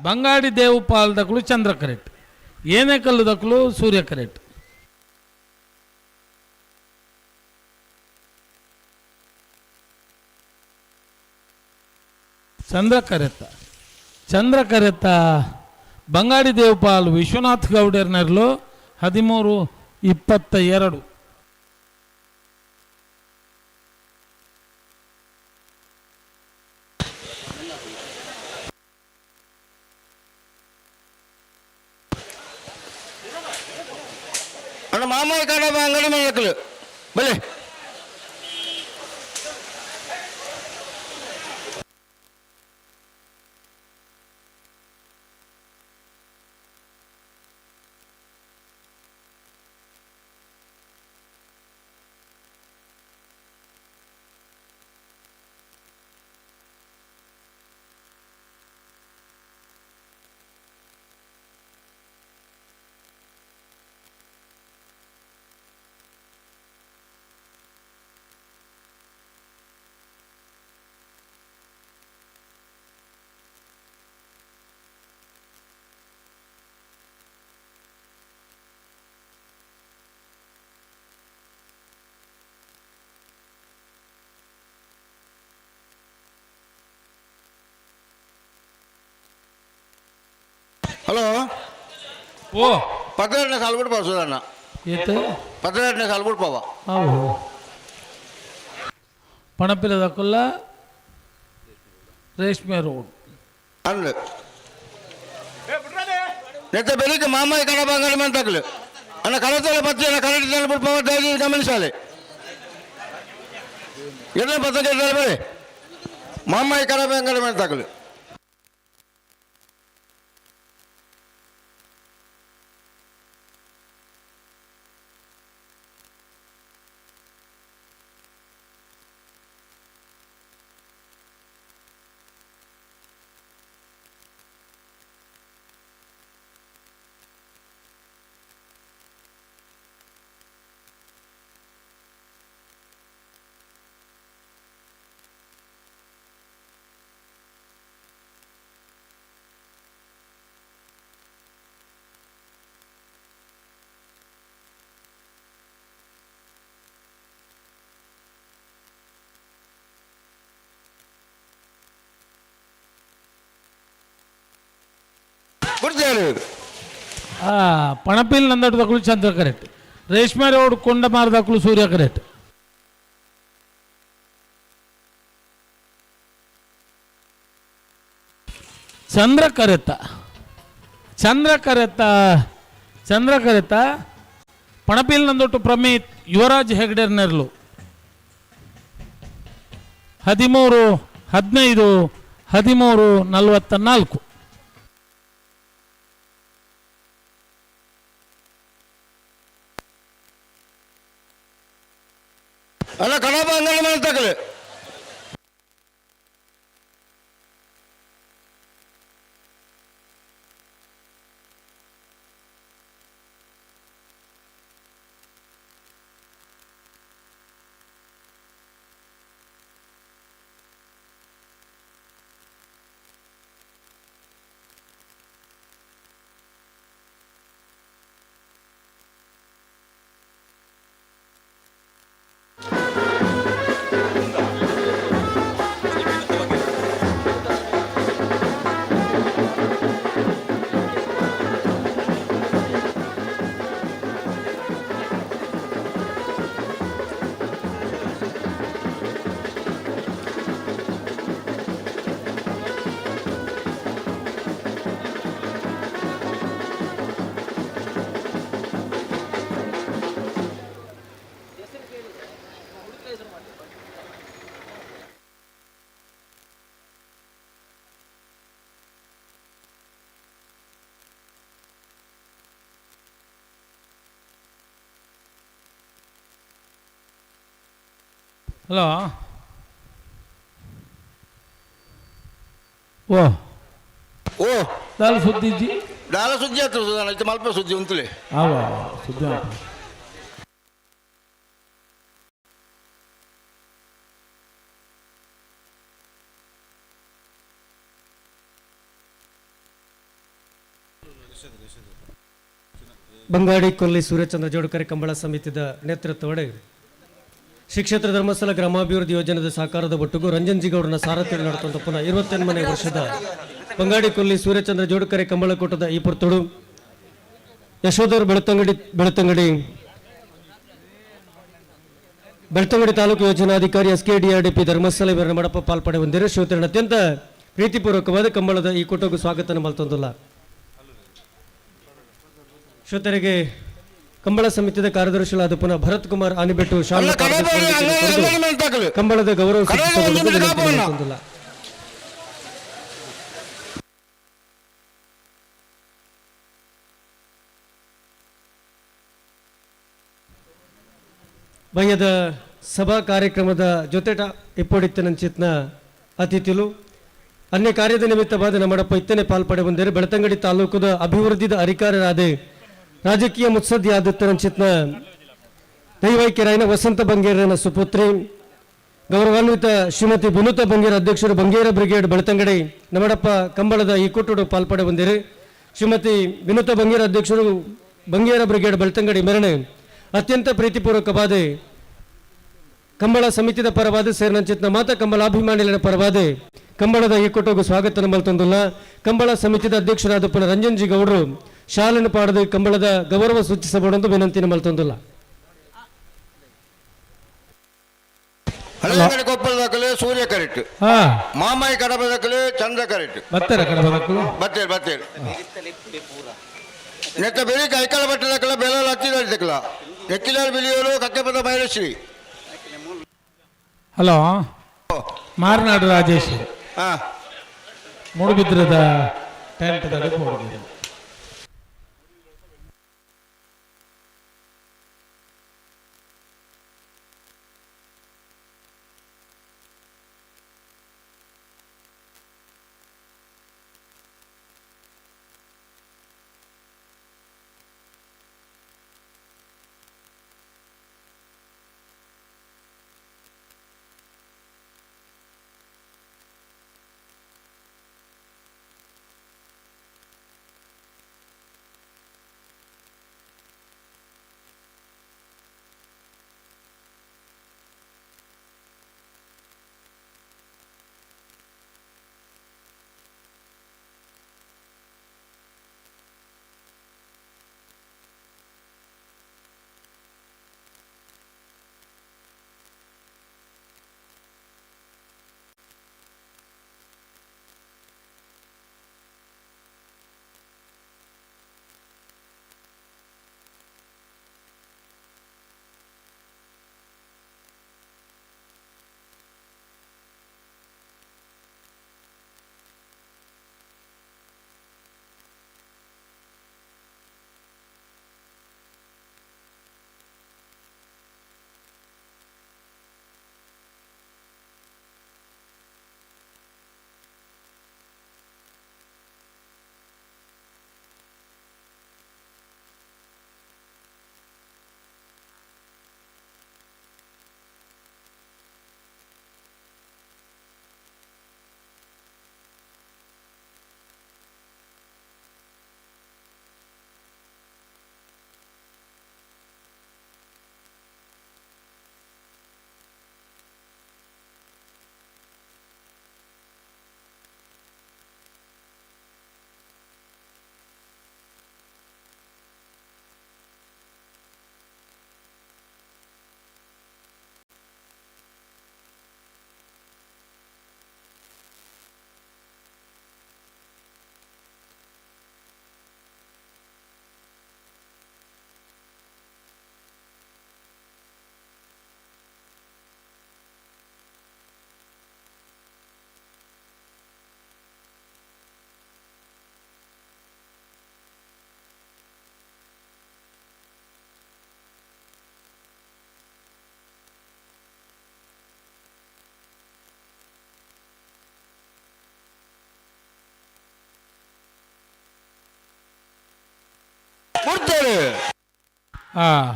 [SPEAKER 19] ಬಂಗಾಡಿ ದೇವಪಾಲ್ ದಕ್ಕಲು ಚಂದ್ರ ಕರೆಕ್ಟ್, ಏನೇಕಲ್ಲು ದಕ್ಕಲು ಸೂರ್ಯ ಕರೆಕ್ಟ್. ಚಂದ್ರ ಕರೆತ್ತ ಬಂಗಾಡಿ ದೇವಪಾಲ್ ವಿಶ್ವನಾಥ್ ಗೌಡರ್ನರ್ಲು 13-22.
[SPEAKER 18] ಅಣ್ಣ ಮಾಮಾಯಿ ಕಾಡ ಅಂಗಡಿ ಮಾಡಕ್ಕಲು ಬಲೆ ಹಲೋ
[SPEAKER 19] ಓ
[SPEAKER 18] 18ನೇ ಸಾಲ ಬಿಡ್ಪಾವ ಸುಧಣ್ಣ
[SPEAKER 19] ಏತ
[SPEAKER 18] 18ನೇ ಸಾಲ ಬಿಡ್ಪಾವ
[SPEAKER 19] ಪಣಪಿಲದಕ್ಕಲ್ಲ ರೇಷ್ಮೆ ರೋಡ್
[SPEAKER 18] ಅಂದ್ ನೆತ್ತ ಬೆಳಿಗ್ಗೆ ಮಾಮಾಯಿ ಕಡಬ ಅಂಗಡಿ ಮಂತಕ್ಲು ಅಣ್ಣ ಕಡತಲೆ ಪತ್ತಿನ ಕರೆಕ್ಟ್ ಬಿಡ್ಪಾವ ದಯವಿ ಗಮನಿಸಾಲೆ ಎಲ್ಲ ಪತ್ರಿಕೆ ಬೇರೆ ಮಾಮಾಯಿ ಕಡಬ ಅಂಗಡಿ ಮಂತಕ್ಲು
[SPEAKER 19] ಪಣಪಿಲ್ ನಂದಟ್ಟು ದಕ್ಕಲು ಚಂದ್ರ ಕರೆಕ್ಟ್, ರೇಷ್ಮೆ ರೋಡ್ ಕೊಂಡಮಾರ ದಕ್ಕಲು ಸೂರ್ಯ ಕರೆಕ್ಟ್. ಚಂದ್ರ ಕರೆತ್ತ ಪಣಪಿಲ್ ನಂದೊಟ್ಟು ಪ್ರಮೀತ್ ಯುವರಾಜ್ ಹೆಗ್ಡೆರ್ನರ್ಲು 13-15-13-44.
[SPEAKER 18] ಅಲ್ಲ ಕಡಬ ಅಂಗಡಿ ಮೇಲೆ ತಗಲು
[SPEAKER 19] ಹಲೋ ಓ
[SPEAKER 18] ಓ
[SPEAKER 19] ದಾಲ ಸುದ್ದಿ ಇಜ್ಜಿ
[SPEAKER 18] ದಾಲ ಸುದ್ದಿ ಆಯ್ತು ಮಲ್ಪ ಸುದ್ದಿ ಉಂತಲೇ
[SPEAKER 19] ಆವ ಸುದ್ದಿ ಆಯ್ತು.
[SPEAKER 4] ಬಂಗಾಡಿ ಕೊಲ್ಲಿ ಸೂರ್ಯಚಂದ್ರ ಜೋಡುಕರೆ ಕಂಬಳ ಸಮಿತಿದ ನೇತೃತ್ವಡೆ ಶ್ರೀ ಕ್ಷೇತ್ರ ಧರ್ಮಸ್ಥಳ ಗ್ರಾಮಾಭಿವೃದ್ಧಿ ಯೋಜನೆದ ಸಾಕಾರದ ಒಟ್ಟಿಗೂ ರಂಜನ್ಜಿಗೌಡನ ಸಾರಥ್ಯದಲ್ಲಿ ನಡೆದಂಥ ಪುನಃ 28ನೇ ವರ್ಷದ ಬಂಗಾಡಿ ಕೊಲ್ಲಿ ಸೂರ್ಯಚಂದ್ರ ಜೋಡುಕರೆ ಕಂಬಳ ಕೂಟದ ಈ ಪುರ್ತುಡು ಯಶೋಧರ್ ಬೆಳ್ತಂಗಡಿ ತಾಲೂಕು ಯೋಜನಾಧಿಕಾರಿ SKDRDP ಧರ್ಮಸ್ಥಳ ಇವರ ಮಡಪ ಪಾಲ್ಪಡೆ ಹೊಂದಿರು ಶ್ರೋತರನ್ನ ಅತ್ಯಂತ ಪ್ರೀತಿಪೂರ್ವಕವಾದ ಕಂಬಳದ ಈ ಕೂಟಕ್ಕೂ ಸ್ವಾಗತನ ಮಲ್ತೊಂದಿಲ್ಲ. ಶ್ರೋತರಿಗೆ ಕಂಬಳ ಸಮಿತಿಯ ಕಾರ್ಯದರ್ಶಿಗಳಾದ ಪುನಃ ಭರತ್ ಕುಮಾರ್ ಆನಿಬೆಟ್ಟು ಶಾಲಾ ಕಂಬಳದ ಗೌರವ ಸೂಚಿಸುವುದಿಲ್ಲ. ಭಯದ ಸಭಾ ಕಾರ್ಯಕ್ರಮದ ಜೊತೆಟ ಇಪ್ಪೊಡಿತ್ತನಂಚಿತ್ನ ಅತಿಥಿಲು ಅನ್ಯ ಕಾರ್ಯದ ನಿಮಿತ್ತವಾದ ನಮ್ಮಡಪ್ಪ ಇತ್ತನೆ ಪಾಲ್ಪಡೆ ಬಂದರೆ ಬೆಳ್ತಂಗಡಿ ತಾಲೂಕದ ಅಭಿವೃದ್ಧಿದ ಅಧಿಕಾರರಾದ ರಾಜಕೀಯ ಮುತ್ಸದ್ದಿಯಾದತ್ತನಂಚಿತ್ನ ದೈವೈಕ್ಯರಾಯನ ವಸಂತ ಬಂಗೇರನ ಸುಪುತ್ರಿ ಗೌರವಾನ್ವಿತ ಶ್ರೀಮತಿ ವಿನುತಾ ಬಂಗೇರ ಅಧ್ಯಕ್ಷರು ಬಂಗೇರ ಬ್ರಿಗೇಡ್ ಬೆಳ್ತಂಗಡಿ ನಮ್ಮಡಪ್ಪ ಕಂಬಳದ ಈ ಕೂಟುಡು ಪಾಲ್ಪಡೆ ಬಂದಿರಿ. ಶ್ರೀಮತಿ ವಿನುತಾ ಬಂಗೇರ ಅಧ್ಯಕ್ಷರು ಬಂಗೇರ ಬ್ರಿಗೇಡ್ ಬೆಳ್ತಂಗಡಿ ಮೆರವಣೆ ಅತ್ಯಂತ ಪ್ರೀತಿಪೂರ್ವಕವಾದ ಕಂಬಳ ಸಮಿತಿಯ ಪರವಾದ ಸೇರಿನಂಚಿತ್ನ ಮಾತ ಕಂಬಳಾಭಿಮಾನಿಗಳ ಪರವಾದ ಕಂಬಳದ ಈ ಕೂಟಗೂ ಸ್ವಾಗತ ಮಲ್ತೊಂದಿಲ್ಲ. ಕಂಬಳ ಸಮಿತಿಯ ಅಧ್ಯಕ್ಷರಾದ ಪುನಃ ರಂಜನ್ಜಿ ಗೌಡರು ಶಾಲೆಯನ್ನು ಪಾಡದು ಕಂಬಳದ ಗೌರವ ಸೂಚಿಸಬಹುದೆಂದು ವಿನಂತಿನ ಮಲ್ತೊಂದಿಲ್ಲ.
[SPEAKER 18] ಹಳೆಂಗಡಿ ಕೊಪ್ಪಳದಕ್ಕಲೆ ಸೂರ್ಯ ಕರೆಕ್ಟ್ ಮಾಮಾಯಿ ಕಡಬದಕ್ಕಲೆ ಚಂದ್ರ ಕರೆಕ್ಟ್
[SPEAKER 19] ಬತ್ತರ ಕಡಬದಕ್ಕಲು
[SPEAKER 18] ಬತ್ತೇರು ನೆತ್ತ ಬೆಳಿ ಕೈಕಾಲ ಬಟ್ಟದಕ್ಕಲ ಬೆಲ್ಲ ಹಚ್ಚಿದಕ್ಕಲ ನೆಕ್ಕಿಲಾರ ಬಿಲಿಯೋರು ಕಕ್ಕೆಪದ ಮೈಲಶ್ರೀ.
[SPEAKER 19] ಹಲೋ ಮಾರನಾಡು ರಾಜೇಶ್ ಮೂಡುಬಿದ್ರದ ಟೆಂಟ್ ಹೋಗಿದ್ದೀರಿ.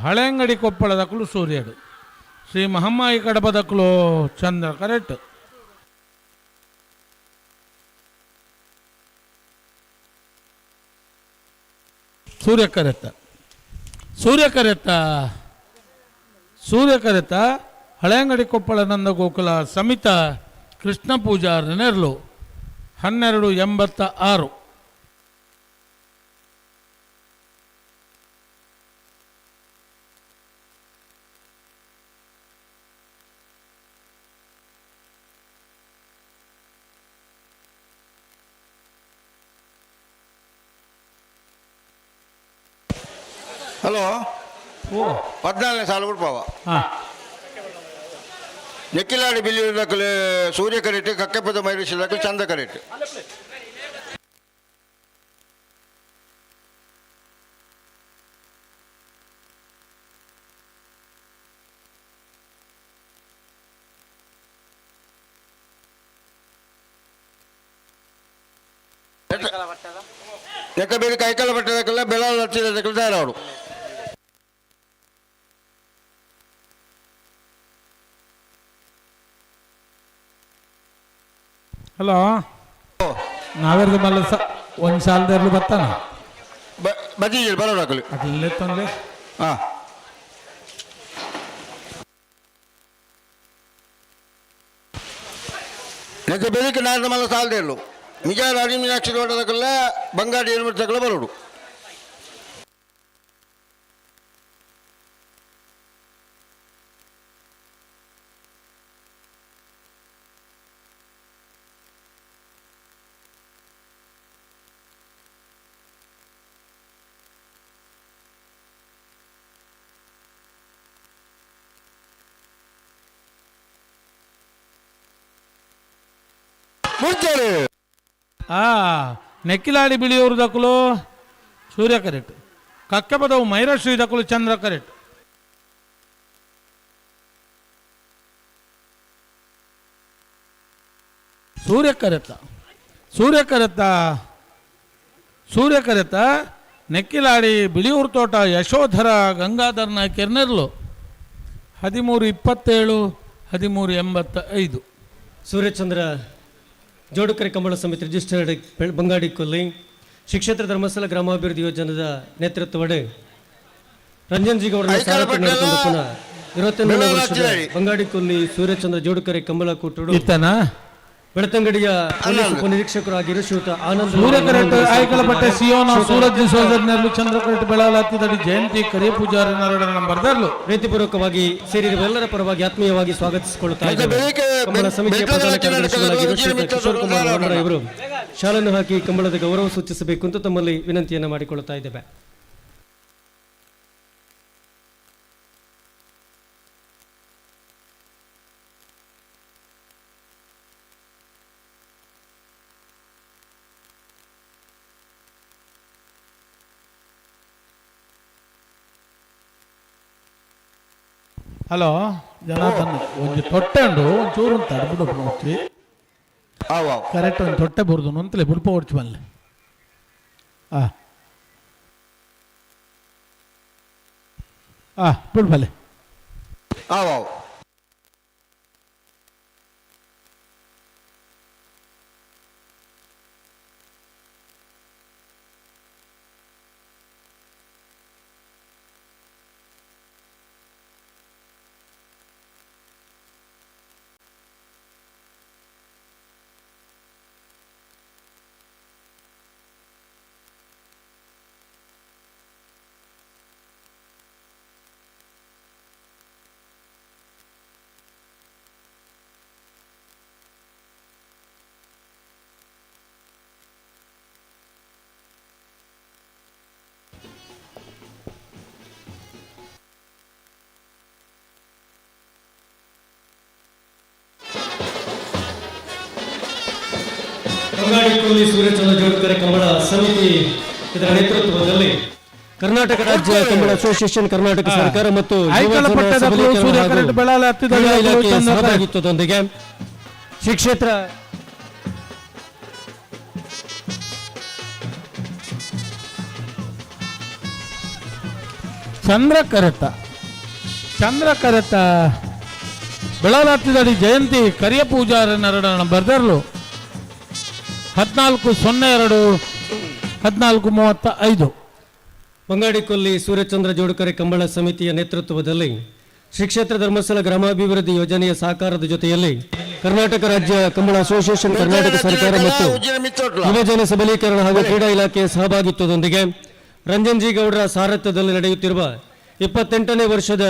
[SPEAKER 19] ಹಳೆ ಅಂಗಡಿ ಕೊಪ್ಪಳದಕ್ಕಲು ಸೂರ್ಯಡು, ಶ್ರೀ ಮಹಮ್ಮಾಯಿ ಕಡಪದಕ್ಕಲು ಚಂದ್ರ ಕರೆಕ್ಟ್. ಸೂರ್ಯ ಕರೆತ್ತ ಹಳೆ ಅಂಗಡಿ ಕೊಪ್ಪಳ ನಂದ ಗೋಕುಲ ಸಮಿತ ಕೃಷ್ಣ ಪೂಜಾರ್ ನೆರಳು 1286.
[SPEAKER 18] ಹಲೋ 14ನೇ ಸಾಲು ಬಿಡ್ಪಾವ ನೆಕ್ಕಿಲಾಡಿ ಬಿಲ್ಲಿದಕ್ಕಲು ಸೂರ್ಯ ಕರೆಕ್ಟ್, ಕಕ್ಕೆಪದ ಮೈರಿಸಿದಕ್ಕಲು ಚಂದ ಕರೆಕ್ಟ್. ನೆಕ್ಕ ಬೇರೆ ಕೈಕಾಲ ಬಟ್ಟದಕ್ಕೆಲ್ಲ ಬೆಳಲು ಹಚ್ಚಿದಕ್ಕೆಲ್ಲ ತಯಾರವಡು.
[SPEAKER 19] ಹಲೋ, ನಾವೆರ್ದು ಮಲ್ಲ ಒಂದು ಸಾಲದಲ್ಲಿ ಬರ್ತಾನ
[SPEAKER 18] ಬಜಿ ಬರೋಡಾಕಲಿ
[SPEAKER 19] ಅಲ್ಲೇ ತಂದೆ.
[SPEAKER 18] ಹಾಂ, ನೆಕ್ಕ ಬೆದಕ್ಕೆ ನಾರದ ಮಲ್ಲ ಸಾಲದೇ ಇರಲು ಮಿಜಾರ ಅಡಿ ಮೀನಾಕ್ಷಿ ತೋಟದಕ್ಕೆಲ್ಲ ಬಂಗಾಡಿ ಏನು ಮಾಡ್ತಕ್ಕಲ್ಲ ಬರೋಡು.
[SPEAKER 19] ನೆಕ್ಕಿಲಾಡಿ ಬಿಳಿಯವರು ದಕ್ಕಲು ಸೂರ್ಯ ಕರೆಕ್ಟ್, ಕಕ್ಕೆ ಪದವು ಮೈರಶ್ರೀ ದಕ್ಕಲು ಚಂದ್ರ ಕರೆಕ್ಟ್. ಸೂರ್ಯ ಕರೆತ ನೆಕ್ಕಿಲಾಡಿ ಬಿಳಿಯೂರು ತೋಟ ಯಶೋಧರ ಗಂಗಾಧರ್ನ ಕೆರ್ನೆರ್ಲು 1327 1385.
[SPEAKER 4] ಸೂರ್ಯಚಂದ್ರ ಜೋಡುಕರೆ ಕಂಬಳ ಸಮಿತಿ ರಿಜಿಸ್ಟರ್ಡ್ ಬಂಗಾಡಿ ಕೊಲ್ಲಿ ಶ್ರೀಕ್ಷೇತ್ರ ಧರ್ಮಸ್ಥಳ ಗ್ರಾಮಾಭಿವೃದ್ಧಿ ಯೋಜನೆದ ನೇತೃತ್ವಡೆ ರಂಜನ್ ಜಿ ಗೌಡರ ಸಾರಥ್ಯ ನಡೆದುಕೊಂಡು ಪುನಃ 21ನೇ ವರ್ಷದ ಬಂಗಾಡಿ ಕೊಲ್ಲಿ ಸೂರ್ಯಚಂದ್ರ ಜೋಡುಕರೆ ಕಂಬಳ ಕೂಟುಡು ಬೆಳತಂಗಡಿಯ ಪೊಲೀಸ್ ಉಪನಿರೀಕ್ಷಕರಾಗಿರೋ ಶ್ರೀಯುತ ಆನಂದ್
[SPEAKER 19] ಸೂರ್ಯಕರೆಟ್ ಆಯ್ಕಲಪಟ್ಟೆ ಸಿಯೋನ ಸೂರಜ್ ಸೋದರನೆರಲು ಚಂದ್ರಕರೆಟ್ ಬೆಳಲಾತಿದಡಿ ಜಯಂತಿ ಕರಿಯ ಪೂಜಾರಿ ನರಡ ನಂಬರ್ದರ್ಲು
[SPEAKER 4] ಪ್ರೀತಿಪೂರ್ವಕವಾಗಿ ಸೇರಿರುವ ಎಲ್ಲರ ಪರವಾಗಿ ಆತ್ಮೀಯವಾಗಿ ಸ್ವಾಗತಿಸಿಕೊಳ್ಳುತ್ತಾ ಇದ್ದೇವೆ. ಕಂಬಳ ಸಮಿತಿಯ ಪ್ರಧಾನ ಕಾರ್ಯದರ್ಶಿಗಳಾಗಿರುವ ಶ್ರೀಯುತ ಕಿಶೋರ್ ಕುಮಾರ್ ವರ್ಮರ ಇವರು ಶಾಲನ್ನು ಹಾಕಿ ಕಂಬಳದ ಗೌರವ ಸೂಚಿಸಬೇಕು ಅಂತ ತಮ್ಮಲ್ಲಿ ವಿನಂತಿಯನ್ನು ಮಾಡಿಕೊಳ್ಳುತ್ತಾ ಇದ್ದೇವೆ.
[SPEAKER 19] ಹಲೋ ಜನಾರ್ದನ್, ಒಂದು ತೊಟ್ಟೆ ಉಂಡು ಒಂಚೂರು ಅಂತ ಅಡ್ಬಿಡು ಹೋಗ್ತಿ ಕರೆಕ್ಟ್ ಒಂದು ತೊಟ್ಟೆ ಬರುದು ಅಂತಲೇ ಬುಡ್ಪ ಹೊಡ್ಚು ಬಲ್ಲೆ. ಬಿಡ್ಬಲ್ಲೆ.
[SPEAKER 4] ಬಂಗಾಡಿ ಕೊಲ್ಲಿ ಸೂರ್ಯಚಂದ್ರ ಜೋಡುಕರೆ ಕಂಬಳ ಸಮಿತಿ ಇದರ ನೇತೃತ್ವದಲ್ಲಿ ಕರ್ನಾಟಕ ರಾಜ್ಯ ಕಂಬಳ ಅಸೋಸಿಯೇಷನ್, ಕರ್ನಾಟಕ ಸರ್ಕಾರ ಮತ್ತು ಸಹಭಾಗಿತ್ವದೊಂದಿಗೆ ಶ್ರೀ ಕ್ಷೇತ್ರ
[SPEAKER 19] ಚಂದ್ರಕರೆತ ಚಂದ್ರಕರೆತ ಬೆಳಲಾತಿದಡಿ ಜಯಂತಿ ಕರಿಯ ಪೂಜಾರನರಡನ ಬರ್ದರ್ಲು 14/02/14:35.
[SPEAKER 4] ಬಂಗಾಡಿಕೊಲ್ಲಿ ಸೂರ್ಯಚಂದ್ರ ಜೋಡುಕರೆ ಕಂಬಳ ಸಮಿತಿಯ ನೇತೃತ್ವದಲ್ಲಿ ಶ್ರೀ ಕ್ಷೇತ್ರ ಧರ್ಮಸ್ಥಳ ಗ್ರಾಮಾಭಿವೃದ್ಧಿ ಯೋಜನೆಯ ಸಹಕಾರದ ಜೊತೆಯಲ್ಲಿ ಕರ್ನಾಟಕ ರಾಜ್ಯ ಕಂಬಳ ಅಸೋಸಿಯೇಷನ್, ಕರ್ನಾಟಕ ಸರ್ಕಾರ ಮತ್ತು ಯುವಜನ ಸಬಲೀಕರಣ ಹಾಗೂ ಕ್ರೀಡಾ ಇಲಾಖೆಯ ಸಹಭಾಗಿತ್ವದೊಂದಿಗೆ ರಂಜನ್ ಜಿ ಗೌಡರ ಸಾರಥ್ಯದಲ್ಲಿ ನಡೆಯುತ್ತಿರುವ 28ನೇ ವರ್ಷದ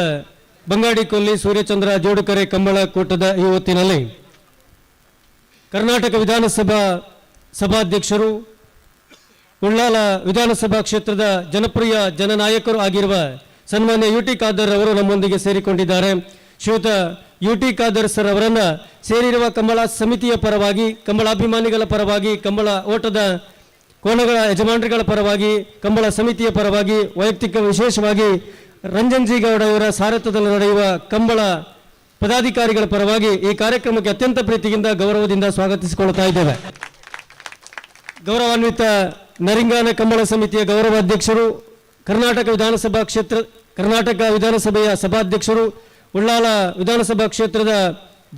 [SPEAKER 4] ಬಂಗಾಡಿಕೊಲ್ಲಿ ಸೂರ್ಯಚಂದ್ರ ಜೋಡುಕರೆ ಕಂಬಳ ಕೂಟದ ಈ ಹೊತ್ತಿನಲ್ಲಿ ಕರ್ನಾಟಕ ವಿಧಾನಸಭಾ ಸಭಾಧ್ಯಕ್ಷರು, ಉಳ್ಳಾಲ ವಿಧಾನಸಭಾ ಕ್ಷೇತ್ರದ ಜನಪ್ರಿಯ ಜನನಾಯಕರು ಆಗಿರುವ ಸನ್ಮಾನ್ಯ ಯುಟಿ ಖಾದರ್ ಅವರು ನಮ್ಮೊಂದಿಗೆ ಸೇರಿಕೊಂಡಿದ್ದಾರೆ. ಶ್ರೀಯುತ ಯುಟಿ ಖಾದರ್ ಸರ್ ಅವರನ್ನ ಸೇರಿರುವ ಕಂಬಳ ಸಮಿತಿಯ ಪರವಾಗಿ, ಕಂಬಳಾಭಿಮಾನಿಗಳ ಪರವಾಗಿ, ಕಂಬಳ ಓಟದ ಕೋಣಗಳ ಯಜಮಾನರುಗಳ ಪರವಾಗಿ, ಕಂಬಳ ಸಮಿತಿಯ ಪರವಾಗಿ, ವೈಯಕ್ತಿಕ ವಿಶೇಷವಾಗಿ ರಂಜನ್ ಜಿ ಗೌಡ ಅವರ ಸಾರಥ್ಯದಲ್ಲಿ ನಡೆಯುವ ಕಂಬಳ ಪದಾಧಿಕಾರಿಗಳ ಪರವಾಗಿ ಈ ಕಾರ್ಯಕ್ರಮಕ್ಕೆ ಅತ್ಯಂತ ಪ್ರೀತಿಯಿಂದ ಗೌರವದಿಂದ ಸ್ವಾಗತಿಸಿಕೊಳ್ಳುತ್ತಾ ಇದ್ದೇವೆ. ಗೌರವಾನ್ವಿತ ನರಿಂಗಾನ ಕಂಬಳ ಸಮಿತಿಯ ಗೌರವ ಅಧ್ಯಕ್ಷರು, ಕರ್ನಾಟಕ ವಿಧಾನಸಭೆಯ ಸಭಾಧ್ಯಕ್ಷರು, ಉಳ್ಳಾಲ ವಿಧಾನಸಭಾ ಕ್ಷೇತ್ರದ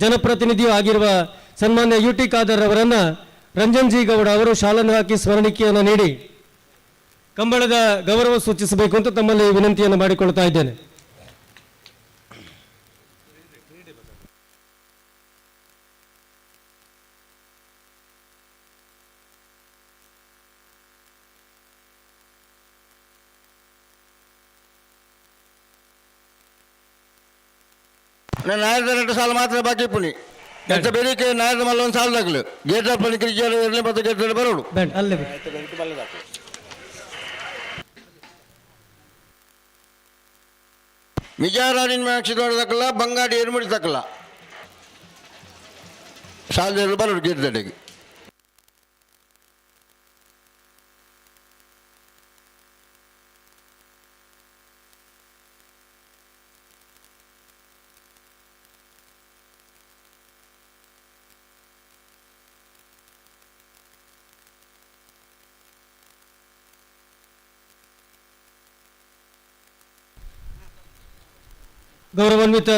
[SPEAKER 4] ಜನಪ್ರತಿನಿಧಿಯೂ ಆಗಿರುವ ಸನ್ಮಾನ್ಯ ಯುಟಿ ಖಾದರ್ ಅವರನ್ನ ರಂಜನ್ ಜಿ ಗೌಡ ಅವರು ಶಾಲನ್ನು ಹಾಕಿ ಸ್ಮರಣಿಕೆಯನ್ನು ನೀಡಿ ಕಂಬಳದ ಗೌರವ ಸೂಚಿಸಬೇಕು ಅಂತ ತಮ್ಮಲ್ಲಿ ವಿನಂತಿಯನ್ನು ಮಾಡಿಕೊಳ್ತಾ ಇದ್ದೇನೆ.
[SPEAKER 21] ನಾಯರದ 2 ಸಾಲ ಮಾತ್ರ ಬಾಕಿ ಪುಣಿ ಎಂತ ಬೇಡಿಕೆ ನಾಯರದ ಮಲ್ಲ ಒಂದು ಸಾಲದಾಗಲು ಗೇಟ್ ಪಣಿ ಕ್ರಿಕೆಟ್ ಇರಲಿ ಮತ್ತು ಗೇಟ್ ಬರೋಡು
[SPEAKER 4] ಅಲ್ಲೇ
[SPEAKER 21] ಮಿಜಾರಾಣಿನ ಮ್ಯಾಕ್ಷಿದೊಡದಕ್ಕಲ್ಲ ಬಂಗಾಡಿ ಎರುಮುಡಿ ತಕ್ಕಲ್ಲ ಸಾಲದಲ್ಲಿ ಬರೋಡು ಗೇಟ್ ದಡೆಗೆ
[SPEAKER 4] ಗೌರವಾನ್ವಿತ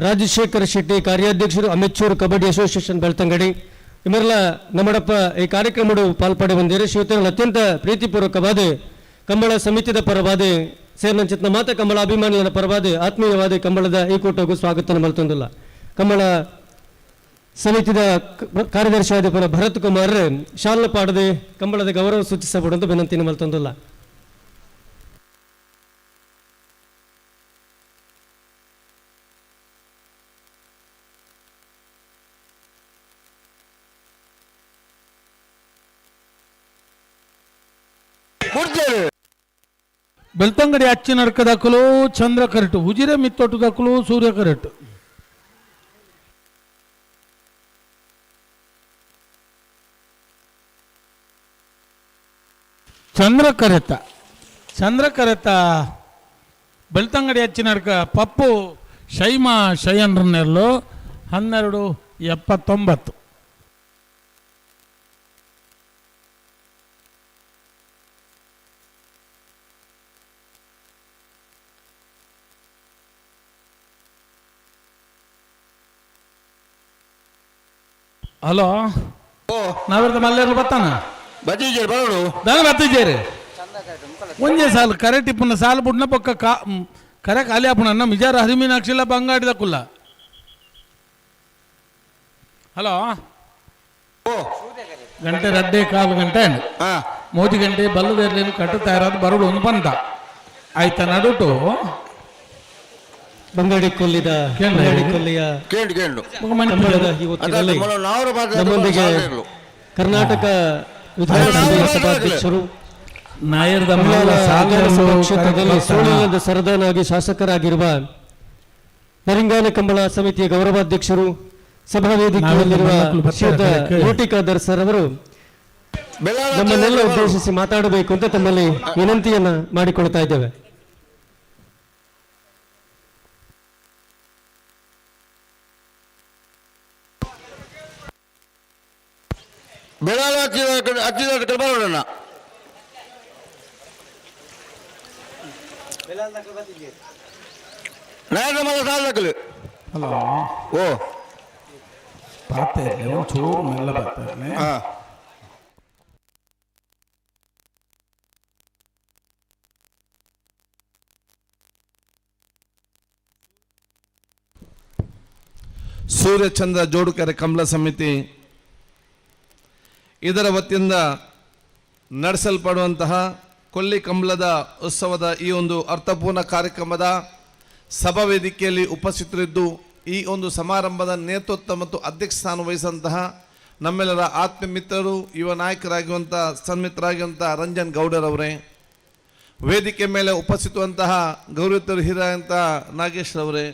[SPEAKER 4] ರಾಜಶೇಖರ್ ಶೆಟ್ಟಿ ಕಾರ್ಯಾಧ್ಯಕ್ಷರು, ಅಮೆಚೂರ್ ಕಬಡ್ಡಿ ಅಸೋಸಿಯೇಷನ್ ಬೆಳ್ತಂಗಡಿ ಇವರೆಲ್ಲ ನಮ್ಮಡಪ್ಪ ಈ ಕಾರ್ಯಕ್ರಮ ಪಾಲ್ಪಡೆ ಬಂದಿದ್ದಾರೆ. ಶ್ರೀಯುತರಲ್ಲಿ ಅತ್ಯಂತ ಪ್ರೀತಿಪೂರ್ವಕವಾದ ಕಂಬಳ ಸಮಿತಿಯ ಪರವಾದ ಸೇರ್ನಂಚಿತ್ನ ಮಾತ ಕಂಬಳ ಅಭಿಮಾನಿಗಳ ಪರವಾದ ಆತ್ಮೀಯವಾದ ಕಂಬಳದ ಈ ಕೂಟಗೂ ಸ್ವಾಗತ ಮಲ್ತೊಂದಿಲ್ಲ. ಕಂಬಳ ಸಮಿತಿಯ ಕಾರ್ಯದರ್ಶಿಯಾದ ಭರತ್ ಕುಮಾರ್ ಶಾಲ ಪಾಡದೆ ಕಂಬಳದ ಗೌರವ ಸೂಚಿಸಬಹುದಂತ ವಿನಂತಿಯನ್ನು ಮಲ್ತೊಂದಿಲ್ಲ.
[SPEAKER 19] ಬೆಳ್ತಂಗಡಿ ಅಚ್ಚಿನ ಅರ್ಕದಕ್ಕಲು ಚಂದ್ರ ಕರೆಟು, ಉಜಿರೆ ಮಿತ್ತೊಟ್ಟದಕ್ಕಲು ಸೂರ್ಯ ಕರೆಟು. ಚಂದ್ರ ಕರೆತ ಬೆಳ್ತಂಗಡಿ ಅಚ್ಚಿನ ಅರ್ಕ ಪಪ್ಪು ಶೈಮಾ ಶಯನ್ರನ್ನೆಲ್ಲೋ 12:79. ಹಲೋ, ನಾವಿರ್ದ ಮಲ್ಲೇರು ಬತ್ತಾನ
[SPEAKER 21] ಬತ್ತೀಜೇರಿ ಬರೋಡು
[SPEAKER 19] ದನ ಬತ್ತೀಜೇರಿ ಒಂದೇ ಸಾಲು ಕರೆಕ್ಟ್ ಇಪ್ಪನ ಸಾಲು ಬಿಡ್ನ ಪಕ್ಕ ಕರೆ ಖಾಲಿ ಆಪುಣ ಮಿಜಾರ ಹರಿಮೀನಾಕ್ಷಿಲ್ಲ ಬಂಗಾಡಿದ ಕುಲ್ಲ. ಹಲೋ, ಗಂಟೆ 2:15 ಗಂಟೆ ಮೋದಿ ಗಂಟೆ ಬಲ್ಲದೇರ್ಲೇನು ಕಟ್ಟುತ್ತಾ ಇರೋದು ಬರೋಡು ಒಂದು ಬಂದ ಆಯ್ತಾ ನಡುಟು
[SPEAKER 4] ಬಂಗಾಡಿಕೊಲ್ಲಿಯ ನಮ್ಮೊಂದಿಗೆ ಕರ್ನಾಟಕ ವಿಧಾನಸಭೆಯ ಸಭಾಧ್ಯಕ್ಷರು, ಕ್ಷೇತ್ರದಲ್ಲಿ ಸೋಲಿಲ್ಲದ ಸರದಾನಾಗಿ ಶಾಸಕರಾಗಿರುವ ನರಿಂಗಾನ ಕಂಬಳ ಸಮಿತಿಯ ಗೌರವಾಧ್ಯಕ್ಷರು, ಸಭಾ ವೇದಿಕೆಯಲ್ಲಿರುವ ಶ್ರೀಯುತ ಯುಟಿ ಖಾದರ್ ಸರ್ ಅವರು ನಮ್ಮನ್ನೆಲ್ಲ ಉದ್ದೇಶಿಸಿ ಮಾತಾಡಬೇಕು ಅಂತ ತಮ್ಮಲ್ಲಿ ವಿನಂತಿಯನ್ನ ಮಾಡಿಕೊಳ್ತಾ ಇದ್ದೇವೆ.
[SPEAKER 21] ಬೆಳಗಾವಿ ಹಚ್ಚಿದ ಬರೋಣ ನರೇಂದ್ರ ಮಲ್ಲ ಸಾಲದಕ್ಕಲು
[SPEAKER 19] ಹಲೋ
[SPEAKER 21] ಓ
[SPEAKER 19] ಬರ್ತಾರೆ ಒಂಚೂರು ಮೆಲ್ಲ ಬರ್ತಾರೆ
[SPEAKER 21] ಹಾಂ
[SPEAKER 3] ಸೂರ್ಯಚಂದ್ರ ಜೋಡುಕೆರೆ ಕಮಲ ಸಮಿತಿ ಇದರ ವತಿಯಿಂದ ನಡೆಸಲ್ಪಡುವಂತಹ ಕೊಲ್ಲಿ ಕಮಲದ ಉತ್ಸವದ ಈ ಒಂದು ಅರ್ಥಪೂರ್ಣ ಕಾರ್ಯಕ್ರಮದ ಸಭಾ ವೇದಿಕೆಯಲ್ಲಿ ಉಪಸ್ಥಿತರಿದ್ದು ಈ ಒಂದು ಸಮಾರಂಭದ ನೇತೃತ್ವ ಮತ್ತು ಅಧ್ಯಕ್ಷ ಸ್ಥಾನ ವಹಿಸಿದಂತಹ ನಮ್ಮೆಲ್ಲರ ಆತ್ಮೀಯ ಮಿತ್ರರು ಯುವ ನಾಯಕರಾಗಿರುವಂಥ ಸನ್ಮಿತ್ರರಾಗಿರುವಂಥ ರಂಜನ್ ಗೌಡರವರೇ, ವೇದಿಕೆ ಮೇಲೆ ಉಪಸ್ಥಿತವಂತಹ ಗೌರವಿತರು ಹಿರಿಯಂಥ ನಾಗೇಶ್ರವರೇ,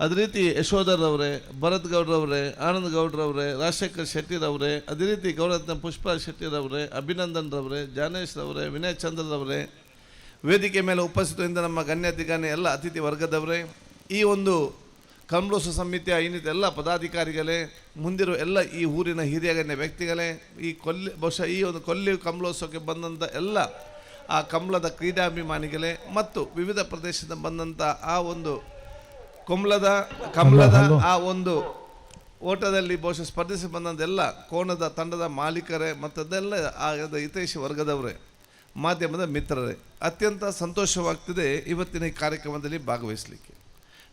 [SPEAKER 3] ಅದೇ ರೀತಿ ಯಶೋಧರವರೇ, ಭರತ್ ಗೌಡ್ರವರೇ, ಆನಂದ್ ಗೌಡ್ರವರೇ, ರಾಜಶೇಖರ್ ಶೆಟ್ಟಿರವರೇ, ಅದೇ ರೀತಿ ಗೌರತ್ನ ಪುಷ್ಪಾ ಶೆಟ್ಟಿರವರೇ, ಅಭಿನಂದನ್ ರವರೇ, ಜಾನೇಶ್ ರವರೇ, ವಿನಯ್ ಚಂದ್ರರವರೇ, ವೇದಿಕೆ ಮೇಲೆ ಉಪಸ್ಥಿತರಿಂದ ನಮ್ಮ ಗಣ್ಯಾತಿಗಣ್ಯ ಎಲ್ಲ ಅತಿಥಿ ವರ್ಗದವರೇ, ಈ ಒಂದು ಕಮಲೋತ್ಸವ ಸಮಿತಿಯ ಇನ್ನಿತ ಎಲ್ಲ ಪದಾಧಿಕಾರಿಗಳೇ, ಮುಂದಿರುವ ಎಲ್ಲ ಈ ಊರಿನ ಹಿರಿಯ ಗಣ್ಯ ವ್ಯಕ್ತಿಗಳೇ, ಈ ಬಹುಶಃ ಈ ಒಂದು ಕೊಲ್ಲಿ ಕಮಲೋತ್ಸವಕ್ಕೆ ಬಂದಂಥ ಎಲ್ಲ ಆ ಕಮಲದ ಕ್ರೀಡಾಭಿಮಾನಿಗಳೇ ಮತ್ತು ವಿವಿಧ ಪ್ರದೇಶದಿಂದ ಬಂದಂಥ ಆ ಒಂದು ಕಮಲದ ಆ ಒಂದು ಓಟದಲ್ಲಿ ಬಹುಶಃ ಸ್ಪರ್ಧಿಸಿ ಬಂದಂತೆಲ್ಲ ಕೋಣದ ತಂಡದ ಮಾಲೀಕರೇ ಮತ್ತದೆಲ್ಲ ಆಗದ ಹಿತೈಷಿ ವರ್ಗದವರೇ, ಮಾಧ್ಯಮದ ಮಿತ್ರರೇ, ಅತ್ಯಂತ ಸಂತೋಷವಾಗ್ತಿದೆ ಇವತ್ತಿನ ಈ ಕಾರ್ಯಕ್ರಮದಲ್ಲಿ ಭಾಗವಹಿಸಲಿಕ್ಕೆ.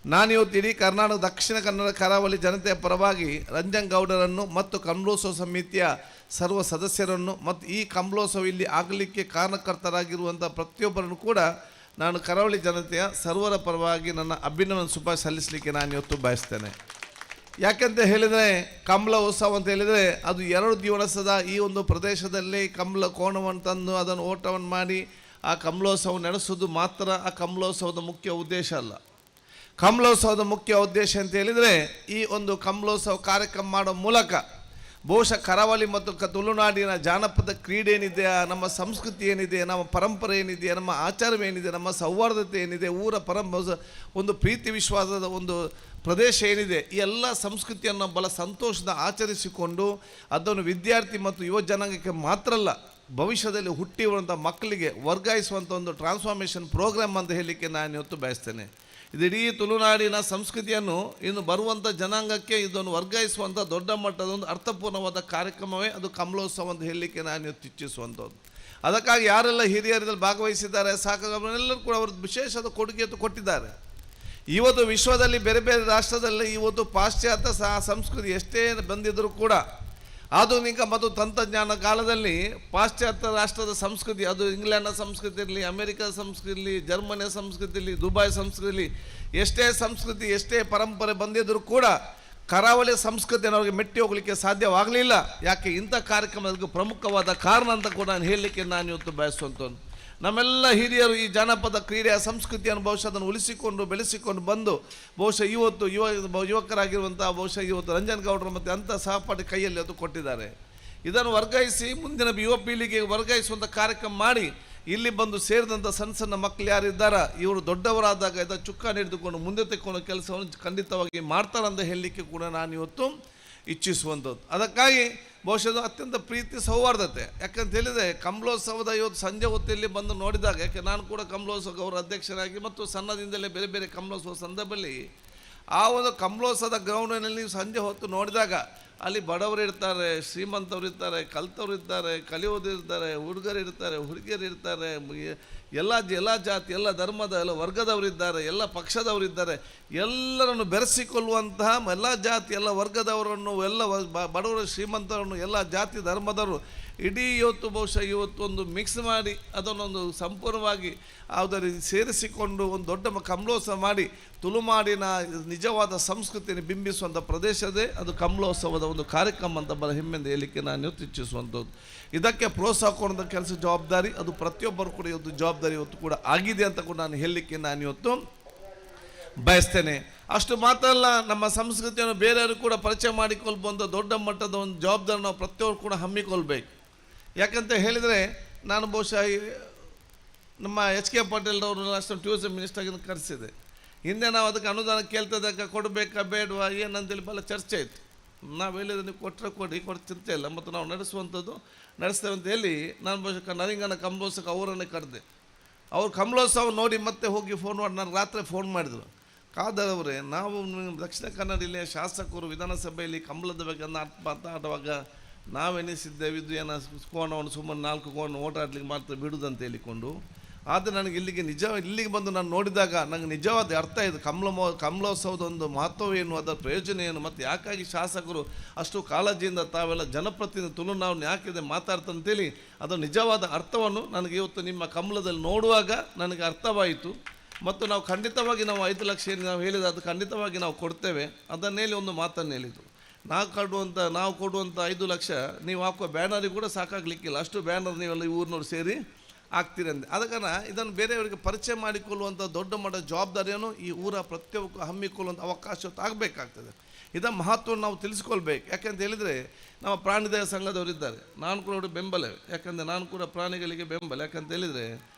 [SPEAKER 3] ನಾನಿವತ್ತು ಇಡೀ ಕರ್ನಾಟಕ ದಕ್ಷಿಣ ಕನ್ನಡ ಕರಾವಳಿ ಜನತೆಯ ಪರವಾಗಿ ರಂಜನ್ ಗೌಡರನ್ನು ಮತ್ತು ಕಮಲೋತ್ಸವ ಸಮಿತಿಯ ಸರ್ವ ಸದಸ್ಯರನ್ನು ಮತ್ತು ಈ ಕಮಲೋತ್ಸವ ಇಲ್ಲಿ ಆಗಲಿಕ್ಕೆ ಕಾರಣಕರ್ತರಾಗಿರುವಂಥ ಪ್ರತಿಯೊಬ್ಬರನ್ನು ಕೂಡ ನಾನು ಕರಾವಳಿ ಜನತೆಯ ಸರ್ವರ ಪರವಾಗಿ ನನ್ನ ಅಭಿನಂದನೆ ಶುಭ ಸಲ್ಲಿಸಲಿಕ್ಕೆ ನಾನು ಇವತ್ತು ಬಯಸ್ತೇನೆ. ಯಾಕೆಂತ ಹೇಳಿದರೆ ಕಮಲ ಉತ್ಸವ ಅಂತ ಹೇಳಿದರೆ ಅದು 2 ದಿವಸದ ಈ ಒಂದು ಪ್ರದೇಶದಲ್ಲಿ ಕಮಲ ಕೋಣವನ್ನು ತಂದು ಅದನ್ನು ಓಟವನ್ನು ಮಾಡಿ ಆ ಕಮಲೋತ್ಸವ ನಡೆಸೋದು ಮಾತ್ರ ಆ ಕಮಲೋತ್ಸವದ ಮುಖ್ಯ ಉದ್ದೇಶ ಅಲ್ಲ. ಕಮಲೋತ್ಸವದ ಮುಖ್ಯ ಉದ್ದೇಶ ಅಂತ ಹೇಳಿದರೆ ಈ ಒಂದು ಕಮಲೋತ್ಸವ ಕಾರ್ಯಕ್ರಮ ಮಾಡೋ ಮೂಲಕ ಬಹುಶಃ ಕರಾವಳಿ ಮತ್ತು ತುಳುನಾಡಿನ ಜಾನಪದ ಕ್ರೀಡೆ ಏನಿದೆ, ನಮ್ಮ ಸಂಸ್ಕೃತಿ ಏನಿದೆ, ನಮ್ಮ ಪರಂಪರೆ ಏನಿದೆ, ನಮ್ಮ ಆಚಾರವೇನಿದೆ, ನಮ್ಮ ಸೌಹಾರ್ದತೆ ಏನಿದೆ, ಊರ ಒಂದು ಪ್ರೀತಿ ವಿಶ್ವಾಸದ ಒಂದು ಪ್ರದೇಶ ಏನಿದೆ, ಈ ಎಲ್ಲ ಸಂಸ್ಕೃತಿಯನ್ನು ಬಹಳ ಸಂತೋಷದ ಆಚರಿಸಿಕೊಂಡು ಅದನ್ನು ವಿದ್ಯಾರ್ಥಿ ಮತ್ತು ಯುವ ಜನಾಂಗಕ್ಕೆ ಮಾತ್ರ ಅಲ್ಲ, ಭವಿಷ್ಯದಲ್ಲಿ ಹುಟ್ಟಿರುವಂಥ ಮಕ್ಕಳಿಗೆ ವರ್ಗಾಯಿಸುವಂಥ ಒಂದು ಟ್ರಾನ್ಸ್ಫಾರ್ಮೇಷನ್ ಪ್ರೋಗ್ರಾಮ್ ಅಂತ ಹೇಳಲಿಕ್ಕೆ ನಾನು ಇವತ್ತು ಬಯಸ್ತೇನೆ. ಇಡೀ ತುಳುನಾಡಿನ ಸಂಸ್ಕೃತಿಯನ್ನು ಇನ್ನು ಬರುವಂಥ ಜನಾಂಗಕ್ಕೆ ಇದನ್ನು ವರ್ಗಾಯಿಸುವಂಥ ದೊಡ್ಡ ಮಟ್ಟದ ಒಂದು ಅರ್ಥಪೂರ್ಣವಾದ ಕಾರ್ಯಕ್ರಮವೇ ಅದು ಕಮಲೋತ್ಸವ ಅಂತ ಹೇಳಲಿಕ್ಕೆ ನಾನು ಇವತ್ತು ಇಚ್ಛಿಸುವಂಥದ್ದು. ಅದಕ್ಕಾಗಿ ಯಾರೆಲ್ಲ ಹಿರಿಯರಲ್ಲಿ ಭಾಗವಹಿಸಿದ್ದಾರೆ ಅವರೆಲ್ಲರೂ ಕೂಡ ಅವರು ವಿಶೇಷದ ಕೊಡುಗೆಯನ್ನು ಕೊಟ್ಟಿದ್ದಾರೆ. ಇವತ್ತು ವಿಶ್ವದಲ್ಲಿ ಬೇರೆ ಬೇರೆ ರಾಷ್ಟ್ರದಲ್ಲಿ ಇವತ್ತು ಪಾಶ್ಚಾತ್ಯ ಸಂಸ್ಕೃತಿ ಎಷ್ಟೇ ಬಂದಿದ್ದರೂ ಕೂಡ ಆಧುನಿಕ ಮತ್ತು ತಂತ್ರಜ್ಞಾನ ಕಾಲದಲ್ಲಿ ಪಾಶ್ಚಾತ್ಯ ರಾಷ್ಟ್ರದ ಸಂಸ್ಕೃತಿ, ಅದು ಇಂಗ್ಲೆಂಡ್ನ ಸಂಸ್ಕೃತಿ ಇರಲಿ, ಅಮೆರಿಕದ ಸಂಸ್ಕೃತಿ ಇರಲಿ, ಜರ್ಮನಿಯ ಸಂಸ್ಕೃತಿ ಇರಲಿ, ದುಬೈ ಸಂಸ್ಕೃತಿ ಇರಲಿ, ಎಷ್ಟೇ ಸಂಸ್ಕೃತಿ ಎಷ್ಟೇ ಪರಂಪರೆ ಬಂದಿದ್ದರೂ ಕೂಡ ಕರಾವಳಿ ಸಂಸ್ಕೃತಿಯನ್ನು ಅವ್ರಿಗೆ ಮೆಟ್ಟಿ ಹೋಗಲಿಕ್ಕೆ ಸಾಧ್ಯವಾಗಲಿಲ್ಲ. ಯಾಕೆ ಇಂಥ ಕಾರ್ಯಕ್ರಮಕ್ಕೆ ಪ್ರಮುಖವಾದ ಕಾರಣ ಅಂತ ಕೂಡ ನಾನು ಹೇಳಲಿಕ್ಕೆ ನಾನು ಇವತ್ತು ಬಯಸುವಂಥದ್ದು. ನಮ್ಮೆಲ್ಲ ಹಿರಿಯರು ಈ ಜಾನಪದ ಕ್ರೀಡೆಯ ಸಂಸ್ಕೃತಿಯನ್ನು ಬಹುಶಃ ಅದನ್ನು ಉಳಿಸಿಕೊಂಡು ಬೆಳೆಸಿಕೊಂಡು ಬಂದು ಬಹುಶಃ ಇವತ್ತು ಯುವಕರಾಗಿರುವಂಥ ಬಹುಶಃ ಇವತ್ತು ರಂಜನ್ ಗೌಡರು ಮತ್ತು ಅಂಥ ಸಹಪಾಠಿ ಕೈಯಲ್ಲಿ ಅದು ಕೊಟ್ಟಿದ್ದಾರೆ. ಇದನ್ನು ವರ್ಗಾಯಿಸಿ ಮುಂದಿನ ಯುವ ಪೀಳಿಗೆಗೆ ವರ್ಗಾಯಿಸುವಂಥ ಕಾರ್ಯಕ್ರಮ ಮಾಡಿ ಇಲ್ಲಿ ಬಂದು ಸೇರಿದಂಥ ಸಣ್ಣ ಸಣ್ಣ ಮಕ್ಕಳು ಯಾರಿದ್ದಾರ ಇವರು ದೊಡ್ಡವರಾದಾಗ ಇದರ ಚುಕ್ಕಾಣಿ ಹಿಡಿದುಕೊಂಡು ಮುಂದೆ ತೆಕ್ಕೊಂಡು ಕೆಲಸವನ್ನು ಖಂಡಿತವಾಗಿ ಮಾಡ್ತಾರಂತ ಹೇಳಲಿಕ್ಕೆ ಕೂಡ ನಾನು ಇವತ್ತು ಇಚ್ಛಿಸುವಂಥದ್ದು. ಅದಕ್ಕಾಗಿ ಬಹುಶಃ ಅತ್ಯಂತ ಪ್ರೀತಿ ಸೌಹಾರ್ದತೆ. ಯಾಕಂತ ಹೇಳಿದರೆ ಕಮಲೋತ್ಸವದ ಇವತ್ತು ಸಂಜೆ ಹೊತ್ತಿಲ್ಲಿ ಬಂದು ನೋಡಿದಾಗ, ಯಾಕೆ ನಾನು ಕೂಡ ಕಮಲೋತ್ಸವ ಅವರ ಅಧ್ಯಕ್ಷರಾಗಿ ಮತ್ತು ಸಣ್ಣದಿಂದಲೇ ಬೇರೆ ಬೇರೆ ಕಮಲೋತ್ಸವ ಸಂದರ್ಭದಲ್ಲಿ ಆ ಒಂದು ಕಮಲೋತ್ಸವದ ಗ್ರೌಂಡಿನಲ್ಲಿ ಸಂಜೆ ಹೊತ್ತು ನೋಡಿದಾಗ ಅಲ್ಲಿ ಬಡವರು ಇರ್ತಾರೆ, ಶ್ರೀಮಂತರು ಇರ್ತಾರೆ, ಕಲ್ತವ್ರು ಇರ್ತಾರೆ, ಕಲಿಯೋದು ಇರ್ತಾರೆ, ಹುಡುಗರು ಇರ್ತಾರೆ, ಹುಡುಗಿಯರು ಇರ್ತಾರೆ, ಎಲ್ಲ ಜಾತಿ ಎಲ್ಲ ಧರ್ಮದ ಎಲ್ಲ ವರ್ಗದವರಿದ್ದಾರೆ, ಎಲ್ಲ ಪಕ್ಷದವರಿದ್ದಾರೆ. ಎಲ್ಲರನ್ನು ಬೆರೆಸಿಕೊಳ್ಳುವಂತಹ ಎಲ್ಲ ಜಾತಿ ಎಲ್ಲ ವರ್ಗದವರನ್ನು ಎಲ್ಲ ಬಡವರು ಶ್ರೀಮಂತರನ್ನು ಎಲ್ಲ ಜಾತಿ ಧರ್ಮದವರು ಇಡೀ ಇವತ್ತು ಬಹುಶಃ ಇವತ್ತು ಒಂದು ಮಿಕ್ಸ್ ಮಾಡಿ ಅದನ್ನೊಂದು ಸಂಪೂರ್ಣವಾಗಿ ಯಾವುದರ ಸೇರಿಸಿಕೊಂಡು ಒಂದು ದೊಡ್ಡ ಕಮಲೋತ್ಸವ ಮಾಡಿ ತುಳುನಾಡಿನ ನಿಜವಾದ ಸಂಸ್ಕೃತಿಯನ್ನು ಬಿಂಬಿಸುವಂಥ ಪ್ರದೇಶದೇ ಅದು ಕಮಲೋತ್ಸವದ ಒಂದು ಕಾರ್ಯಕ್ರಮ ಅಂತ ಬಹಳ ಹೆಮ್ಮೆಯಿಂದ ಹೇಳಲಿಕ್ಕೆ ನಾನು ಇವತ್ತು ಇಚ್ಛಿಸುವಂಥದ್ದು. ಇದಕ್ಕೆ ಪ್ರೋತ್ಸಾಹ ಕೊಡುವಂಥ ಕೆಲಸ ಜವಾಬ್ದಾರಿ ಅದು ಪ್ರತಿಯೊಬ್ಬರು ಕೂಡ ಇವತ್ತು ಜವಾಬ್ದಾರಿ ಇವತ್ತು ಕೂಡ ಆಗಿದೆ ಅಂತ ಕೂಡ ನಾನು ಹೇಳಲಿಕ್ಕೆ ನಾನು ಇವತ್ತು ಬಯಸ್ತೇನೆ. ಅಷ್ಟು ಮಾತ್ರ ಅಲ್ಲ, ನಮ್ಮ ಸಂಸ್ಕೃತಿಯನ್ನು ಬೇರೆಯವರು ಕೂಡ ಪರಿಚಯ ಮಾಡಿಕೊಳ್ಬೋದು ದೊಡ್ಡ ಮಟ್ಟದ ಒಂದು ಜವಾಬ್ದಾರಿ ನಾವು ಪ್ರತಿಯೊಬ್ಬರು ಕೂಡ ಹಮ್ಮಿಕೊಳ್ಬೇಕು. ಯಾಕಂತ ಹೇಳಿದರೆ ನಾನು ಬಹುಶಃ ನಮ್ಮ HK ಪಾಟೀಲ್ರವರು ಅಷ್ಟೊಂದು ಟೂರಿಸಂ ಮಿನಿಸ್ಟರ್ಗೆ ಕರೆಸಿದೆ. ಹಿಂದೆ ನಾವು ಅದಕ್ಕೆ ಅನುದಾನ ಕೇಳ್ತದಾಗ ಕೊಡಬೇಕಾ ಬೇಡವಾ ಏನಂತೇಳಿ ಭಾಳ ಚರ್ಚೆ ಆಯಿತು. ನಾವು ಹೇಳಿದ್ರೆ ನೀವು ಕೊಟ್ಟರೆ ಕೊಡಿ ಚಿಂತೆ ಇಲ್ಲ, ಮತ್ತು ನಾವು ನಡೆಸುವಂಥದ್ದು ನಡೆಸ್ತೇವೆ ಅಂತ ಹೇಳಿ ನಾನು ಬಹುಶಃ ನರಿಂಗನ ಕಮಲೋತ್ಸವಕ್ಕೆ ಅವರನ್ನೇ ಕರೆದೆ. ಅವ್ರು ಕಮಲೋತ್ಸವ ನೋಡಿ ಮತ್ತೆ ಹೋಗಿ ಫೋನ್ ಮಾಡಿ ನನಗೆ ರಾತ್ರಿ ಫೋನ್ ಮಾಡಿದರು, ಖಾದರ್ ಅವರೇ, ನಾವು ದಕ್ಷಿಣ ಕನ್ನಡ ಜಿಲ್ಲೆಯ ಶಾಸಕರು ವಿಧಾನಸಭೆಯಲ್ಲಿ ಕಂಬಳದ ಬಗ್ಗೆ ಮಾತಾಡುವಾಗ ನಾವೆನಿಸಿದ್ದೇವೆ ಇದು ಏನೋ ಕೋಣವನ್ನು ಸುಮ್ಮನೆ 4 ಕೋಣ ಓಟ್ ಆಡ್ಲಿಕ್ಕೆ ಮಾತ್ರ ಬಿಡುವುದಂತ ಹೇಳಿಕೊಂಡು. ಆದರೆ ನನಗೆ ಇಲ್ಲಿಗೆ ಬಂದು ನಾನು ನೋಡಿದಾಗ ನನಗೆ ನಿಜವಾದ ಅರ್ಥ ಇದು ಕಮಲೋತ್ಸವದ ಒಂದು ಮಹತ್ವವೇನು, ಅದರ ಪ್ರಯೋಜನ ಏನು, ಮತ್ತು ಯಾಕಾಗಿ ಶಾಸಕರು ಅಷ್ಟು ಕಾಳಜಿಯಿಂದ ತಾವೆಲ್ಲ ಜನಪ್ರತಿನಿಧಿ ತುಳುನಾಡನ್ನು ಯಾಕಿದೆ ಮಾತಾಡ್ತಂತೇಳಿ ಅದರ ನಿಜವಾದ ಅರ್ಥವನ್ನು ನನಗೆ ಇವತ್ತು ನಿಮ್ಮ ಕಮಲದಲ್ಲಿ ನೋಡುವಾಗ ನನಗೆ ಅರ್ಥವಾಯಿತು. ಮತ್ತು ನಾವು ಖಂಡಿತವಾಗಿ ನಾವು 5 ಲಕ್ಷ ಏನು ನಾವು ಹೇಳಿದ ಅದು ಖಂಡಿತವಾಗಿ ನಾವು ಕೊಡ್ತೇವೆ. ಅದನ್ನೇಳಿ ಒಂದು ಮಾತನ್ನು ಹೇಳಿದರು, ನಾವು ಕೊಡುವಂಥ 5 ಲಕ್ಷ ನೀವು ಹಾಕುವ ಬ್ಯಾನರಿಗೆ ಕೂಡ ಸಾಕಾಗಲಿಕ್ಕಿಲ್ಲ, ಅಷ್ಟು ಬ್ಯಾನರ್ ನೀವೆಲ್ಲ ಈ ಊರಿನವ್ರು ಸೇರಿ ಆಗ್ತೀರಿ ಅಂದೆ. ಅದಕ್ಕೆ ಇದನ್ನು ಬೇರೆಯವರಿಗೆ ಪರಿಚಯ ಮಾಡಿಕೊಳ್ಳುವಂಥ ದೊಡ್ಡ ಮಟ್ಟದ ಜವಾಬ್ದಾರಿಯನ್ನು ಈ ಊರ ಪ್ರತ್ಯೇಕ ಹಮ್ಮಿಕೊಳ್ಳುವಂಥ ಅವಕಾಶ ಆಗಬೇಕಾಗ್ತದೆ. ಇದರ ಮಹತ್ವವನ್ನು ನಾವು ತಿಳಿಸ್ಕೊಳ್ಬೇಕು. ಯಾಕೆಂತ ಹೇಳಿದರೆ ನಮ್ಮ ಪ್ರಾಣಿದಯ ಸಂಘದವರಿದ್ದಾರೆ, ನಾನು ಕೂಡ ಅವ್ರಿಗೆ ಬೆಂಬಲವೇ. ಯಾಕಂದರೆ ನಾನು ಕೂಡ ಪ್ರಾಣಿಗಳಿಗೆ ಬೆಂಬಲ. ಯಾಕಂತ ಹೇಳಿದರೆ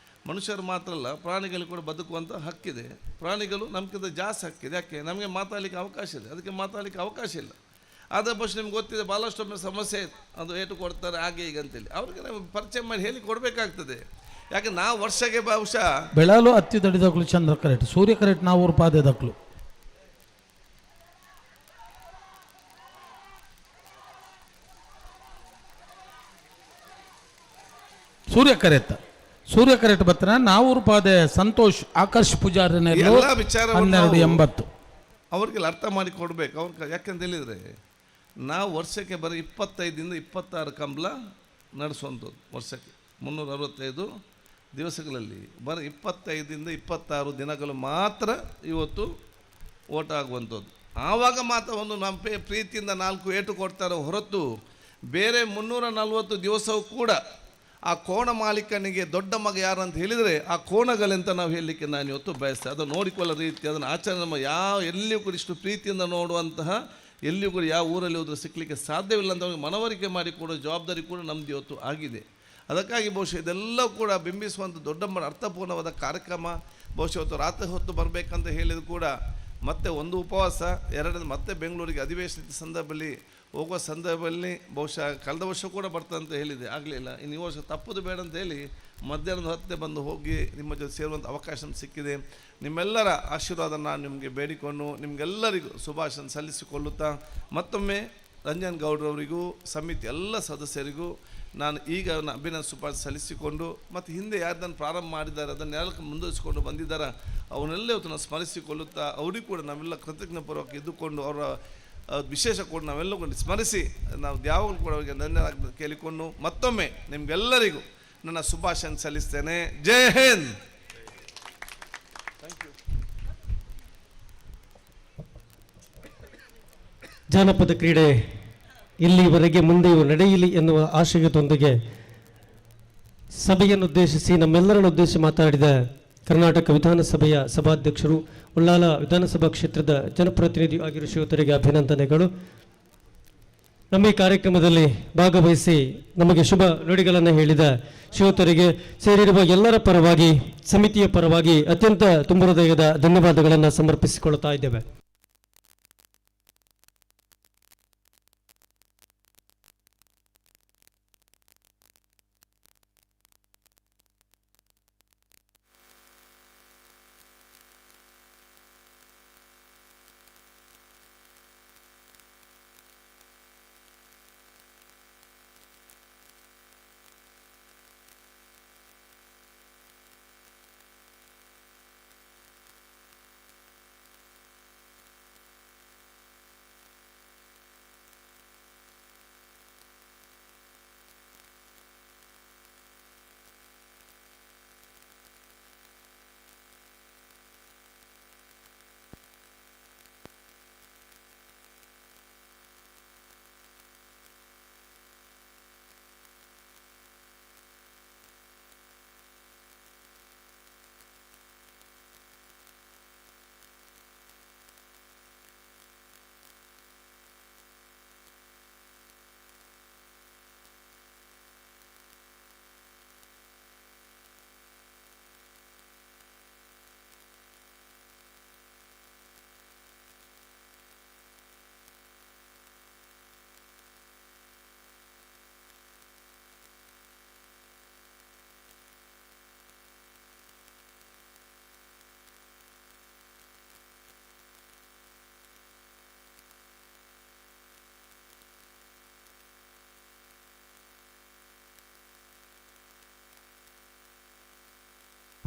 [SPEAKER 3] ಮನುಷ್ಯರು ಮಾತ್ರ ಅಲ್ಲ, ಪ್ರಾಣಿಗಳಿಗೆ ಕೂಡ ಬದುಕುವಂಥ ಹಕ್ಕಿದೆ. ಪ್ರಾಣಿಗಳು ನಮ್ಗಿಂತ ಜಾಸ್ತಿ ಹಕ್ಕಿದೆ. ಯಾಕೆ ನಮಗೆ ಮಾತಾಡಲಿಕ್ಕೆ ಅವಕಾಶ ಇದೆ, ಅದಕ್ಕೆ ಮಾತಾಡಲಿಕ್ಕೆ ಅವಕಾಶ ಇಲ್ಲ. ಆದರೆ ಬಹುಶಃ ನಿಮ್ಗೆ ಗೊತ್ತಿದೆ, ಭಾಳಷ್ಟೊಮ್ಮೆ ಸಮಸ್ಯೆ ಅದು ಏಟು ಕೊಡ್ತಾರೆ ಹಾಗೆ ಈಗ ಅಂತೇಳಿ ಅವ್ರಿಗೆ ನಾವು ಪರಿಚಯ ಮಾಡಿ ಹೇಳಿ ಕೊಡಬೇಕಾಗ್ತದೆ. ಯಾಕೆ ನಾವು ವರ್ಷಕ್ಕೆ ಬಹುಶಃ
[SPEAKER 19] ಬೆಳಲು ಹತ್ತಿ ದಡಿದಕ್ಲು ಚಂದ್ರ ಕರೆಕ್ಟ್ ಸೂರ್ಯ ಕರೆಕ್ಟ್ ನಾವು ಊರು ಪಾದೆ ದಕ್ಲು ಸೂರ್ಯ ಕರೆಕ್ಟ್ ಬರ್ತನ ನಾವೂರು ಪಾದೆ ಸಂತೋಷ್ ಆಕರ್ಷ್ ಪೂಜಾರನೇ
[SPEAKER 3] ಎಲ್ಲ ವಿಚಾರವನ್ನು
[SPEAKER 19] 1280
[SPEAKER 3] ಅವ್ರಿಗೆಲ್ಲ ಅರ್ಥ ಮಾಡಿ ಕೊಡಬೇಕು. ಯಾಕಂತ ಹೇಳಿದರೆ ನಾವು ವರ್ಷಕ್ಕೆ ಬರೀ 25ರಿಂದ 26 ಕಂಬಳ ನಡೆಸುವಂಥದ್ದು. ವರ್ಷಕ್ಕೆ 365 ದಿವಸಗಳಲ್ಲಿ ಬರೀ 25ರಿಂದ 26 ದಿನಗಳು ಮಾತ್ರ ಇವತ್ತು ಓಟ್ ಆಗುವಂಥದ್ದು. ಆವಾಗ ಮಾತ್ರ ಒಂದು ನಮ್ಮ ಪ್ರೀತಿಯಿಂದ 4 ಏಟು ಕೊಡ್ತಾರೆ ಹೊರತು ಬೇರೆ 340 ದಿವಸವೂ ಕೂಡ ಆ ಕೋಣ ಮಾಲೀಕನಿಗೆ ದೊಡ್ಡ ಮಗ ಯಾರು ಅಂತ ಹೇಳಿದರೆ ಆ ಕೋಣಗಳೆಂತ ನಾವು ಹೇಳಲಿಕ್ಕೆ ನಾನು ಇವತ್ತು ಬಯಸ್ತೇನೆ. ಅದು ನೋಡಿಕೊಳ್ಳೋ ರೀತಿ, ಅದನ್ನು ಆಚರಣೆ ನಮ್ಮ ಎಲ್ಲಿಯೂ ಕೂಡ ಇಷ್ಟು ಪ್ರೀತಿಯಿಂದ ನೋಡುವಂತಹ ಎಲ್ಲಿಯೂ ಕೂಡ ಯಾವ ಊರಲ್ಲಿ ಹೋದರೂ ಸಿಕ್ಕಲಿಕ್ಕೆ ಸಾಧ್ಯವಿಲ್ಲ ಅಂತ ಮನವರಿಕೆ ಮಾಡಿ ಕೊಡೋ ಜವಾಬ್ದಾರಿ ಕೂಡ ನಮ್ಮದು ಇವತ್ತು ಆಗಿದೆ. ಅದಕ್ಕಾಗಿ ಬಹುಶಃ ಇದೆಲ್ಲ ಕೂಡ ಬಿಂಬಿಸುವಂಥ ದೊಡ್ಡ ಅರ್ಥಪೂರ್ಣವಾದ ಕಾರ್ಯಕ್ರಮ. ಬಹುಶಃ ಇವತ್ತು ರಾತ್ರಿ ಹೊತ್ತು ಬರಬೇಕಂತ ಹೇಳಿದ್ರು ಕೂಡ ಮತ್ತೆ ಒಂದು ಉಪವಾಸ, ಎರಡನೇದು ಮತ್ತೆ ಬೆಂಗಳೂರಿಗೆ ಅಧಿವೇಶನದ ಸಂದರ್ಭದಲ್ಲಿ ಹೋಗುವ ಸಂದರ್ಭದಲ್ಲಿ ಬಹುಶಃ ಕಳೆದ ವರ್ಷ ಕೂಡ ಬರ್ತಂತ ಹೇಳಿದೆ, ಆಗಲಿಲ್ಲ. ಇನ್ನು ಈ ವರ್ಷ ತಪ್ಪದು ಬೇಡ ಅಂತ ಹೇಳಿ ಮಧ್ಯಾಹ್ನದ ಹೊತ್ತೇ ಬಂದು ಹೋಗಿ ನಿಮ್ಮ ಜೊತೆ ಸೇರುವಂಥ ಅವಕಾಶ ಸಿಕ್ಕಿದೆ. ನಿಮ್ಮೆಲ್ಲರ ಆಶೀರ್ವಾದ ನಾನು ನಿಮಗೆ ಬೇಡಿಕೊಂಡು ನಿಮಗೆಲ್ಲರಿಗೂ ಶುಭಾಶಯ ಸಲ್ಲಿಸಿಕೊಳ್ಳುತ್ತಾ ಮತ್ತೊಮ್ಮೆ ರಂಜನ್ ಗೌಡ್ರವರಿಗೂ ಸಮಿತಿ ಎಲ್ಲ ಸದಸ್ಯರಿಗೂ ನಾನು ಈಗ ಅಭಿನಂದನೆ ಶುಭಾಶಯ ಸಲ್ಲಿಸಿಕೊಂಡು ಮತ್ತು ಹಿಂದೆ ಯಾರ್ದನ್ನು ಪ್ರಾರಂಭ ಮಾಡಿದ್ದಾರೆ ಅದನ್ನೆಲ್ಲ ಮುಂದುವರಿಸಿಕೊಂಡು ಬಂದಿದ್ದಾರೆ ಅವನ್ನೆಲ್ಲ ಇವತ್ತು ನಾವು ಸ್ಮರಿಸಿಕೊಳ್ಳುತ್ತಾ ಅವರಿಗೂ ಕೂಡ ನಾವೆಲ್ಲ ಕೃತಜ್ಞಪೂರ್ವಕ ಇದ್ದುಕೊಂಡು ಅವರ ವಿಶೇಷ ಕೂಡ ನಾವೆಲ್ಲ ಕೂಡ ಸ್ಮರಿಸಿ ನಾವು ಯಾವಾಗಲೂ ಕೂಡ ಅವರಿಗೆ ಧನ್ಯವಾದ ಕೇಳಿಕೊಂಡು ಮತ್ತೊಮ್ಮೆ ನಿಮಗೆಲ್ಲರಿಗೂ ನನ್ನ ಶುಭಾಶಯ ಸಲ್ಲಿಸ್ತೇನೆ. ಜೈ ಹಿಂದ್.
[SPEAKER 4] ಜಾನಪದ ಕ್ರೀಡೆ ಇಲ್ಲಿವರೆಗೆ ಮುಂದೆಯೂ ನಡೆಯಲಿ ಎನ್ನುವ ಆಶಯದೊಂದಿಗೆ ಸಭೆಯನ್ನು ಉದ್ದೇಶಿಸಿ ನಮ್ಮೆಲ್ಲರನ್ನು ಉದ್ದೇಶಿಸಿ ಮಾತಾಡಿದ ಕರ್ನಾಟಕ ವಿಧಾನಸಭೆಯ ಸಭಾಧ್ಯಕ್ಷರು, ಉಳ್ಳಾಲ ವಿಧಾನಸಭಾ ಕ್ಷೇತ್ರದ ಜನಪ್ರತಿನಿಧಿ ಆಗಿರುವ ಶ್ರೀಯುತರಿಗೆ ಅಭಿನಂದನೆಗಳು. ನಮ್ಮ ಈ ಕಾರ್ಯಕ್ರಮದಲ್ಲಿ ಭಾಗವಹಿಸಿ ನಮಗೆ ಶುಭ ನುಡಿಗಳನ್ನು ಹೇಳಿದ ಶ್ರೀಯುತರಿಗೆ ಸೇರಿರುವ ಎಲ್ಲರ ಪರವಾಗಿ ಸಮಿತಿಯ ಪರವಾಗಿ ಅತ್ಯಂತ ತುಂಬ ಹೃದಯದ ಧನ್ಯವಾದಗಳನ್ನು ಸಮರ್ಪಿಸಿಕೊಳ್ಳುತ್ತಾ ಇದ್ದೇವೆ.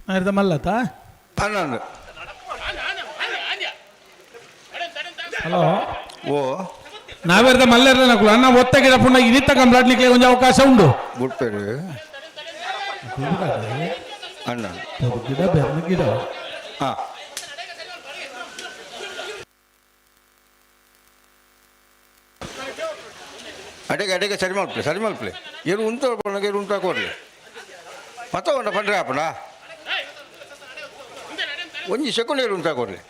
[SPEAKER 19] ನಾಯ್ರದ ಮಲ್ಲತ್ತ
[SPEAKER 21] ಹನ್ನೊಂದು.
[SPEAKER 19] ಹಲೋ
[SPEAKER 21] ಓ
[SPEAKER 19] ನಾವೇರ್ದ ಮಲ್ಲೆರ್ಲ ನಕುಲು ಅನ್ನ ಒತ್ತ ಗಿಡ ಪುಣ್ಣ ಇನಿತ್ತ ಕಂಪ್ಲಾಟ್ಲಿಕ್ಕೆ ಒಂದು ಅವಕಾಶ ಉಂಡು
[SPEAKER 21] ಬಿಡ್ತೇವೆ ಅಣ್ಣ
[SPEAKER 19] ಗಿಡ ಬೆರ್ನ ಗಿಡ
[SPEAKER 21] ಹಾಂ ಅಡೆಗೆ ಸರಿ ಮಲ್ಪಲೆ ಏನು ಉಂಟು ಏನು ಉಂಟು ಹಾಕೋರಿ ಮತ್ತ ಉಂಟ ಪಂಡ್ರೆ ಹಾಪಣ ಒಂಜಿ ಸೆಕೆಂಡ್ ಏನು ಉಂಟು ಹಾಕೋರಿ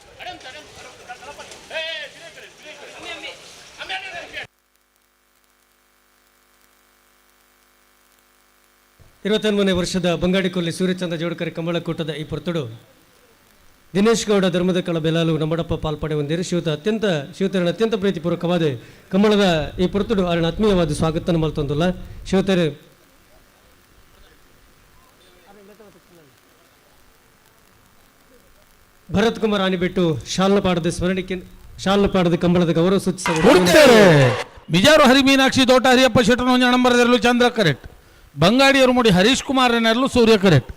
[SPEAKER 4] ನೇ ವರ್ಷದ ಬಂಗಾಡಿಕೊಲ್ಲಿ ಸೂರ್ಯಚಂದ್ರ ಜೋಡುಕರೆ ಕಂಬಳಕೂಟದ ಈ ಪೊರ್ತುಡು ದಿನೇಶ್ ಗೌಡ ಧರ್ಮದ ಕಳ ಬೆಲಾಲು ನಮ್ಮಡಪ್ಪ ಪಾಲ್ಪಡೆ ಹೊಂದಿರು ಶಿವತರನ ಅತ್ಯಂತ ಪ್ರೀತಿಪೂರ್ವಕವಾದ ಕಂಬಳದ ಈ ಪೊರ್ತುಡು ಅವರನ್ನ ಆತ್ಮೀಯವಾದ ಸ್ವಾಗತ ಮಲ್ತೊಂದಿಲ್ಲ ಶಿವತರು ಭರತ್ ಕುಮಾರ್ ಆನಿಬಿಟ್ಟು ಶಾಲ್ನ ಪಾಡದ ಕಂಬಳದ ಗೌರವ ಸೂಚಿಸುತ್ತಾರೆ.
[SPEAKER 19] ಮಿಜಾರು ಹರಿಮೀನಾಕ್ಷಿ ತೋಟ ಹರಿಯಪ್ಪ ಶೆಟ್ಟನ ಒಂಜ ನಂಬರದಲ್ಲೂ ಚಂದ್ರ ಕರೆಕ್ಟ್ ಬಂಗಾಡಿಯವರು ಮುಡಿ ಹರೀಶ್ ಕುಮಾರನಲ್ಲೂ ಸೂರ್ಯ ಕರೆಕ್ಟ್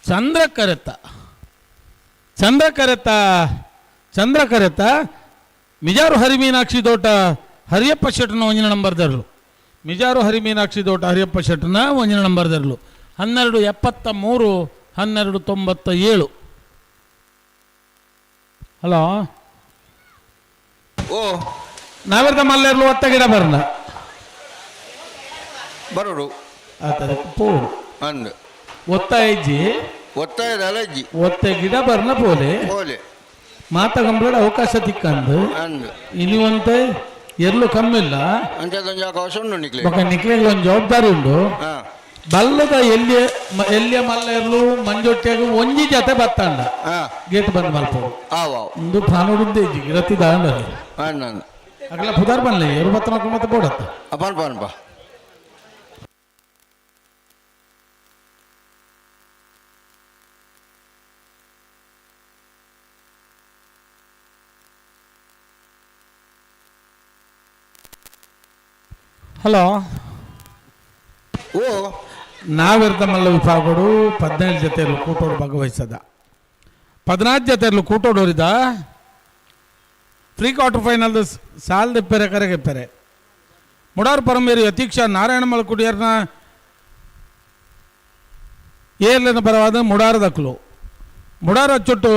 [SPEAKER 19] ಚಂದ್ರ ಕರೆತ್ತ ಮಿಜಾರು ಹರಿಮೀನಾಕ್ಷಿ ತೋಟ ಹರಿಯಪ್ಪ ಶೆಟ್ಟನ ಒಂಜಿನ ನಂಬರ್ದರ್ಲು ಮಿಜಾರು ಹರಿಮೀನಾಕ್ಷಿ ತೋಟ ಹರಿಯಪ್ಪ ಶೆಟ್ಟನ ಒಂಜಿನ ನಂಬರ್ದರ್ಲು 1273 1297. ಹಲೋ
[SPEAKER 21] ಓ
[SPEAKER 19] ನಾವೆರ್ದ ಮಲ್ಲೆರ್ಲು ಒತ್ತ ಗಿಡ ಬರ್ನ
[SPEAKER 21] ಬರೋಡು
[SPEAKER 19] ಪೋಡು
[SPEAKER 21] ಅಂದು
[SPEAKER 19] ಒತ್ತ ಹೆಜ್ಜಿ
[SPEAKER 21] ಒತ್ತಾಯದ ಅಲಜ್ಜಿ
[SPEAKER 19] ಒತ್ತ ಗಿಡ ಬರ್ನ ಪೋಲೆ
[SPEAKER 21] ಓಲೆ
[SPEAKER 19] ಮಾತ ಕಂಬಳ ಅವಕಾಶ ತಿಕ್ಕಂದು
[SPEAKER 21] ಅಂದು
[SPEAKER 19] ಇನಿವಂತೆ ಎರ್ಲು ಕಮ್ಮಿಲ್ಲ
[SPEAKER 21] ಅಂಚದೊಂದು ಅವಕಾಶ ಉಂಟು ನಿಕ್ಲೆ
[SPEAKER 19] ఒక ನಿಕ್ಲೆಗೆ ಒಂದು ಜವಾಬ್ದಾರಿ ಉಂಡು
[SPEAKER 21] ಹಾಂ
[SPEAKER 19] ಬಲ್ಲದ ಎಲ್ಲಿಯ ಮಲ್ಲೆರ್ಲು ಮಂಜೊಟ್ಟಿಯಾಗ ಒಂಜಿ ಜತೆ ಬತ್ತಂಡ ಗೇಟ್ ಬಂದ್ ಮಲ್ಪೋಡು ಒಂದು ಪಾನೋಡುಂದೆ ಗಿರತಿ ದಾಂಡಲ್ಲಿ
[SPEAKER 21] ಅಣ್ಣ
[SPEAKER 19] ಅಗಲ ಪುದಾರ್ ಬನ್ಲಿ ಎರು ಬತ್ತ ಮಕ್ಕಳು ಮತ್ತೆ ಬೋಡತ್ತ
[SPEAKER 21] ಅಪ್ಪ
[SPEAKER 19] ಹಲೋ
[SPEAKER 21] ಓ
[SPEAKER 19] ನಾವೆರ್ದ ಮಲ್ಲ ವಿಭಾಗಡು 17 ಜೊತೆಯಲ್ಲೂ ಕೂಟೋಡು ಭಾಗವಹಿಸದ 14 ಜೊತೆಯಲ್ಲೂ ಕೂಟೋಡೋರಿದ ಪ್ರೀ ಕ್ವಾರ್ಟರ್ ಫೈನಲ್ ಸಾಲದ ಕರೆಗೆಪ್ಪೆರೆ ಮುಡಾರ್ ಪರಮೇರಿ ಅತೀಕ್ಷ ನಾರಾಯಣ ಮಲಕುಡಿಯರ್ನ ಏರ್ಲಿನ ಪರವಾದ ಮುಡಾರ ದಕ್ಕಲು ಮುಡಾರ ಅಚ್ಚೊಟ್ಟು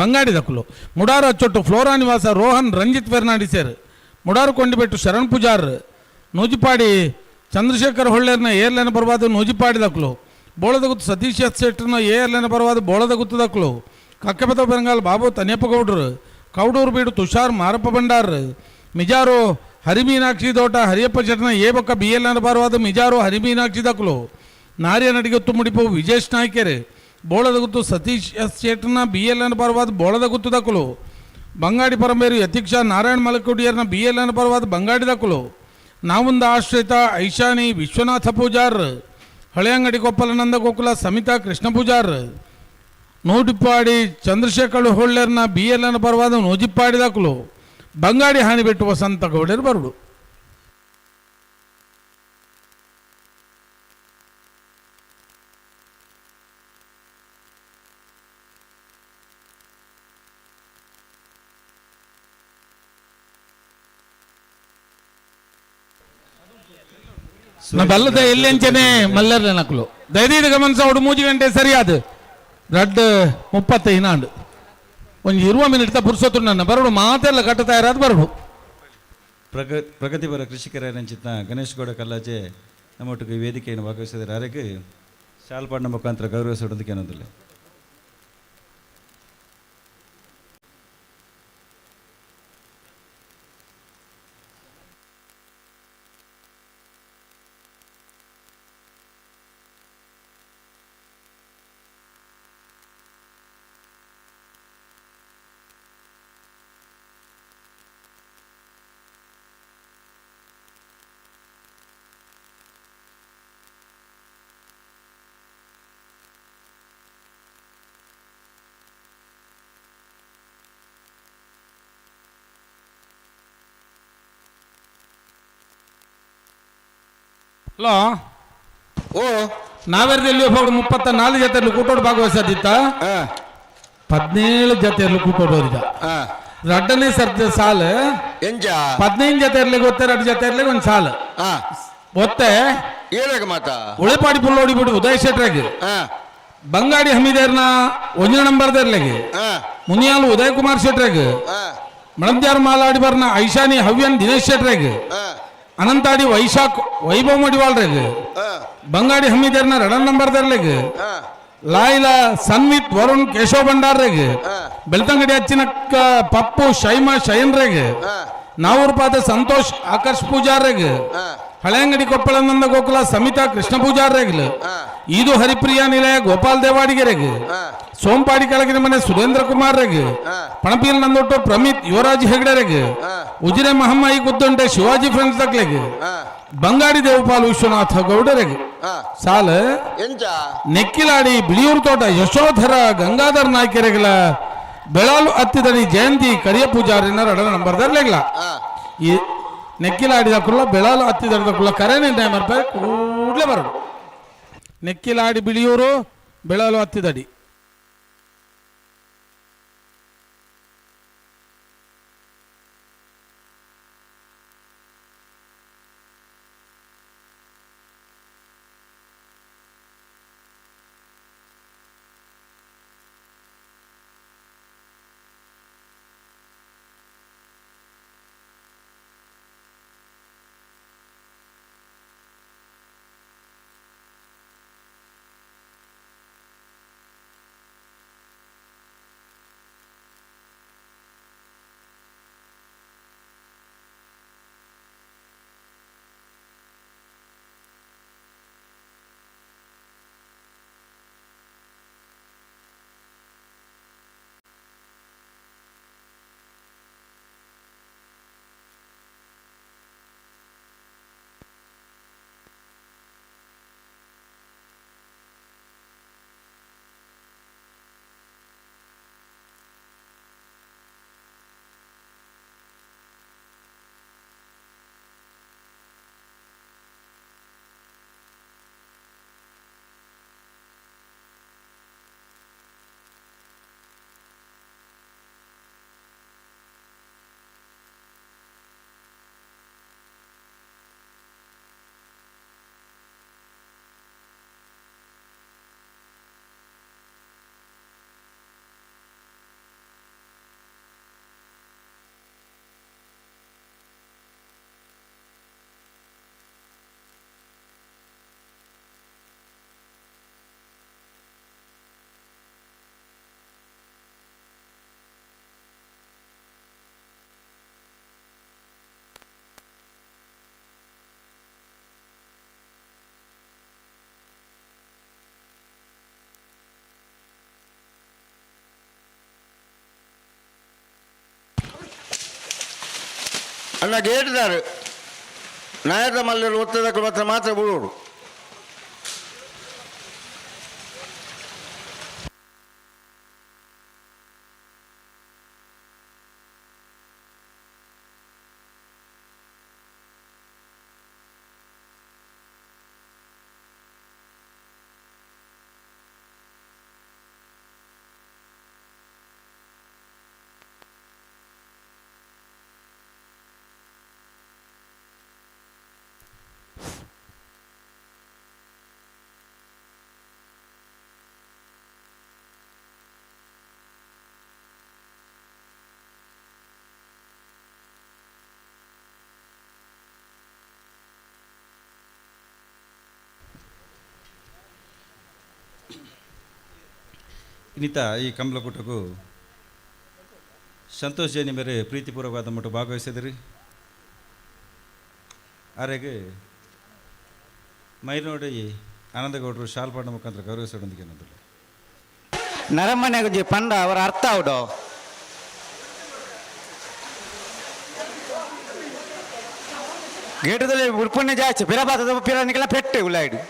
[SPEAKER 19] ಬಂಗಾಡಿ ದಕ್ಕಲು ಮುಡಾರ ಅಚ್ಚೊಟ್ಟು ಫ್ಲೋರಾ ನಿವಾಸ ರೋಹನ್ ರಂಜಿತ್ ಫೆರ್ನಾಂಡಿಸೇರ್ ಮುಡಾರು ಕೊಂಡಿಬೆಟ್ಟು ಶರಣ್ ಪೂಜಾರ್ ನೂಜಿಪಾಡಿ ಚಂದ್ರಶೇಖರ್ ಹೊಳ್ಳೆರ್ನ ಏರ್ಲಿನ ಪರವಾದ ನೂಜಿಪಾಡಿ ದಕ್ಕಲು ಬೋಳದ ಗುತ್ತು ಸತೀಶ್ ಶೆಟ್ಟರ್ನ ಏರ್ಲಿನ ಪರವಾದ ಬೋಳದ ಗುತ್ತು ದಕ್ಕಲು ಕಕ್ಕೆಬೆತ ಬೆಂಗಾಲ್ ಬಾಬು ತನ್ಯಪ್ಪ ಗೌಡ್ರು ಕೌಡೂರು ಬೀಡು ತುಷಾರ್ ಮಾರಪ್ಪ ಭಂಡಾರ್ ಮಿಜಾರು ಹರಿಮೀನಾಕ್ಷಿ ತೋಟ ಹರಿಯಪ್ಪ ಶೆಟ್ಟನ ಏ ಬೊಕ್ಕ ಬಿ ಎಲ್ ಪರವಾದ ಮಿಜಾರು ಹರಿಮೀನಾಕ್ಷಿ ದಕ್ಕಲು ನಾರ್ಯ ನಡಿಗೊತ್ತು ಮುಡಿಪು ವಿಜೇಶ್ ನಾಯ್ಕೆರೆ ಬೋಳದ ಗುತ್ತು ಸತೀಶ್ ಶೆಟ್ಟನ ಬಿ ಎಲ್ ಪರವಾದ ಬೋಳದ ಗುತ್ತು ದಕ್ಕಲು ಬಂಗಾಡಿ ಪರಮೇರು ಯತೀಕ್ಷ ನಾರಾಯಣ ಮಲಕುಡಿಯರ್ನ ಬಿ ಎಲ್ ಪರವಾದ ಬಂಗಾಡಿ ದಕ್ಕಲು ನಾವುಂದ ಆಶ್ರಿತ ಐಶಾನಿ ವಿಶ್ವನಾಥ ಪೂಜಾರ್ ಹಳೆಯಂಗಡಿ ಕೊಪ್ಪಲ ನಂದ ಗೋಕುಲ ಸಮಿತಾ ಕೃಷ್ಣ ಪೂಜಾರ್ ನೂಜಿಪ್ಪಾಡಿ ಚಂದ್ರಶೇಖರ್ ಹೊಳ್ಳೆರ್ನ ಬಿ ಎಲ್ ಪರವಾದ ನೂಜಿಪ್ಪಾಡಿ ದಕ್ಕಲು ಬಂಗಾಡಿ ಹಾನಿಬೆಟ್ಟು ವಸಂತ ಗೌಡರು ಬರುಡು ಬಲ್ಲದ ಎಲ್ಲೆಂಚನೆ ಮಲ್ಲರ್ಲೆ ನಕಲು ದಯದೀದ ಗಮನಿಸ ಅವಡು 3 ಗಂಟೆ ಸರಿಯಾದ ರಡ್ 35 ಒಂದು 20 ಮಿನಿಟ್ ಪುರ್ಸೊತ್ತು ನನ್ನ ಬರೋಡು ಮಾತೆಲ್ಲ ಕಟ್ಟ ತಯಾರಾದ ಬರೋಡು
[SPEAKER 6] ಪ್ರಗತಿಪರ ಕೃಷಿಕರ ನೆಂಚಿನ ಗಣೇಶ್ ಗೌಡ ಕಲ್ಲಾಜೆ ನಮ್ಮೊಟ್ಟಿಗೆ ವೇದಿಕೆಯನ್ನು ಭಾಗವಹಿಸಿದರೆ ಯಾರಿಗೆ ಶಾಲ್ಪಾಡಿನ ಮುಖಾಂತರ ಗೌರವಿಸೋದಕ್ಕೆ ಅನ್ನೋದಿಲ್ಲ.
[SPEAKER 19] ಹಲೋ
[SPEAKER 21] ಓ
[SPEAKER 19] ನಾವೆರ್ದಲ್ಲಿ ಹೋಗಿ 34 ಜೊತೆಯಲ್ಲಿ ಕೂಟೋಡು ಭಾಗವಹಿಸದಿತ್ತ 17 ಜೊತೆಯಲ್ಲಿ ಕೂಟೋಡಿದ ರಡ್ಡನೇ ಸರ್ತಿ ಸಾಲು
[SPEAKER 21] ಎಂಜ
[SPEAKER 19] 15 ಜೊತೆಯಲ್ಲಿ ಗೊತ್ತೆ 2 ಜೊತೆಯಲ್ಲಿ ಒಂದು ಸಾಲು ಒತ್ತೆ
[SPEAKER 21] ಏನಾಗ ಮಾತಾ
[SPEAKER 19] ಉಳಿಪಾಡಿ ಪುಲ್ಲೋಡಿ ಬಿಡು ಉದಯ್ ಶೆಟ್ರಾಗಿ ಬಂಗಾಡಿ ಹಮೀದೇರ್ನ 1 ನಂಬರ್ದರ್ಲೆಗೆ ಮುನಿಯಾಲು ಉದಯ್ ಕುಮಾರ್ ಶೆಟ್ರಾಗಿ ಮಳಂತ್ಯಾರ ಮಾಲಾಡಿ ಬರ್ನ ಐಶಾನಿ ಹವ್ಯನ್ ದಿನೇಶ್ ಶೆಟ್ರಾಗಿ ಅನಂತಾಡಿ ವೈಶಾಖ್ ವೈಭವ್ ಮಡಿವಾಳ್ರೆಗೆ ಬಂಗಾಡಿ ಹಮೀದೇರ್ನ 2 ನಂಬರ್ದರ್ಲೆಗೆ ಲಾಯ್ಲ ಸನ್ವಿತ್ ವರುಣ್ ಕೇಶವ್ ಭಂಡಾರ್ರೆಗೆ ಬೆಳ್ತಂಗಡಿ ಹಚ್ಚಿನಕ್ಕ ಪಪ್ಪು ಶೈಮಾ ಶಯನ್ರೆಗೆ ನಾವೂರ್ ಪಾದ ಸಂತೋಷ್ ಆಕರ್ಷ್ ಪೂಜಾರ್ರೆಗೆ ಹಳೆಯಂಗಡಿ ಕೊಪ್ಪಳನಂದ ಗೋಕುಲ ಸಮಿತಾ ಕೃಷ್ಣ ಪೂಜಾರ್ರೆಗೆ ಈದು ಹರಿಪ್ರಿಯಾ ನಿಲಯ ಗೋಪಾಲ್ ದೇವಾಡಿಗೆರೆಗೆ ಸೋಂಪಾಡಿ ಕೆಳಗಿನ ಮನೆ ಸುರೇಂದ್ರ ಕುಮಾರ್ರೆಗೆ ಪಣಪೀಲ್ ನಂದೊಟ್ಟು ಪ್ರಮಿತ್ ಯುವರಾಜ್ ಹೆಗ್ಡೆರೆಗೆ ಉಜಿರೆ ಮಹಮ್ಮಾಯಿ ಗುದ್ದುಂಟೆ ಶಿವಾಜಿ ಫ್ರೆಂಡ್ಸ್ ತಕ್ಲೆಗೆ ಬಂಗಾಡಿ ದೇವಪಾಲ್ ವಿಶ್ವನಾಥ ಗೌಡರೆಗೆ ಸಾಲ ನೆಕ್ಕಿಲಾಡಿ ಬಿಳಿಯೂರು ತೋಟ ಯಶೋಧರ ಗಂಗಾಧರ್ ನಾಯ್ಕೆರೆಗಳ ಬೆಳಾಲು ಹತ್ತಿದಡಿ ಜಯಂತಿ ಕರಿಯ ಪೂಜಾರಿನ 2 ನಂಬರ್ದರ್ಲೆಗ್ಲ ಈ ನೆಕ್ಕಿಲಾಡಿದ ಕುಲ್ಲ ಬೆಳಾಲು ಹತ್ತಿದರದ ಕುಲ್ಲ ಕರೆನೇ ಟೈಮರ್ ಕೂಡ್ಲೆ ಬರೋದು ನೆಕ್ಕಿಲಾಡಿ ಬಿಳಿಯೂರು ಬೆಳಾಲು ಹತ್ತಿದಡಿ
[SPEAKER 21] ಅಣ್ಣ ಗೇಟ್ದಾರು ನಾಯದ ಮಲ್ಲೆರು ಒತ್ತದಕ್ಕೆ ಮಾತ್ರ ಬಿಡೋರು
[SPEAKER 6] ಇನ್ನಿತ ಈ ಕಂಬಳಕೂಟಕ್ಕೂ ಸಂತೋಷ್ ಜೈನಿ ಮೇರೆ ಪ್ರೀತಿಪೂರ್ವಕವಾದ ಮಟ್ಟು ಭಾಗವಹಿಸಿದ್ರಿ ಆರೆಗೆ ಮೈನೋಡಿ ಆನಂದಗೌಡರು ಶಾಲ್ಪಾಡ ಮುಖಾಂತರ ಗೌರವಿಸೋದೊಂದಿಗೆ ಅನ್ನೋದಿಲ್ಲ
[SPEAKER 18] ನರಮನೆಗೆ ಪಂಡ ಅವರ ಅರ್ಥ ಅವಡು ಗೇಟದಲ್ಲಿ ಉಡ್ಪುಣ್ಯ ಜಾಸ್ತಿ ಪಿರಬಾತದ ಪಿರನಿಗೆಲ್ಲ ಪೆಟ್ಟೆ ಉಳ್ಳಾಯಿಡು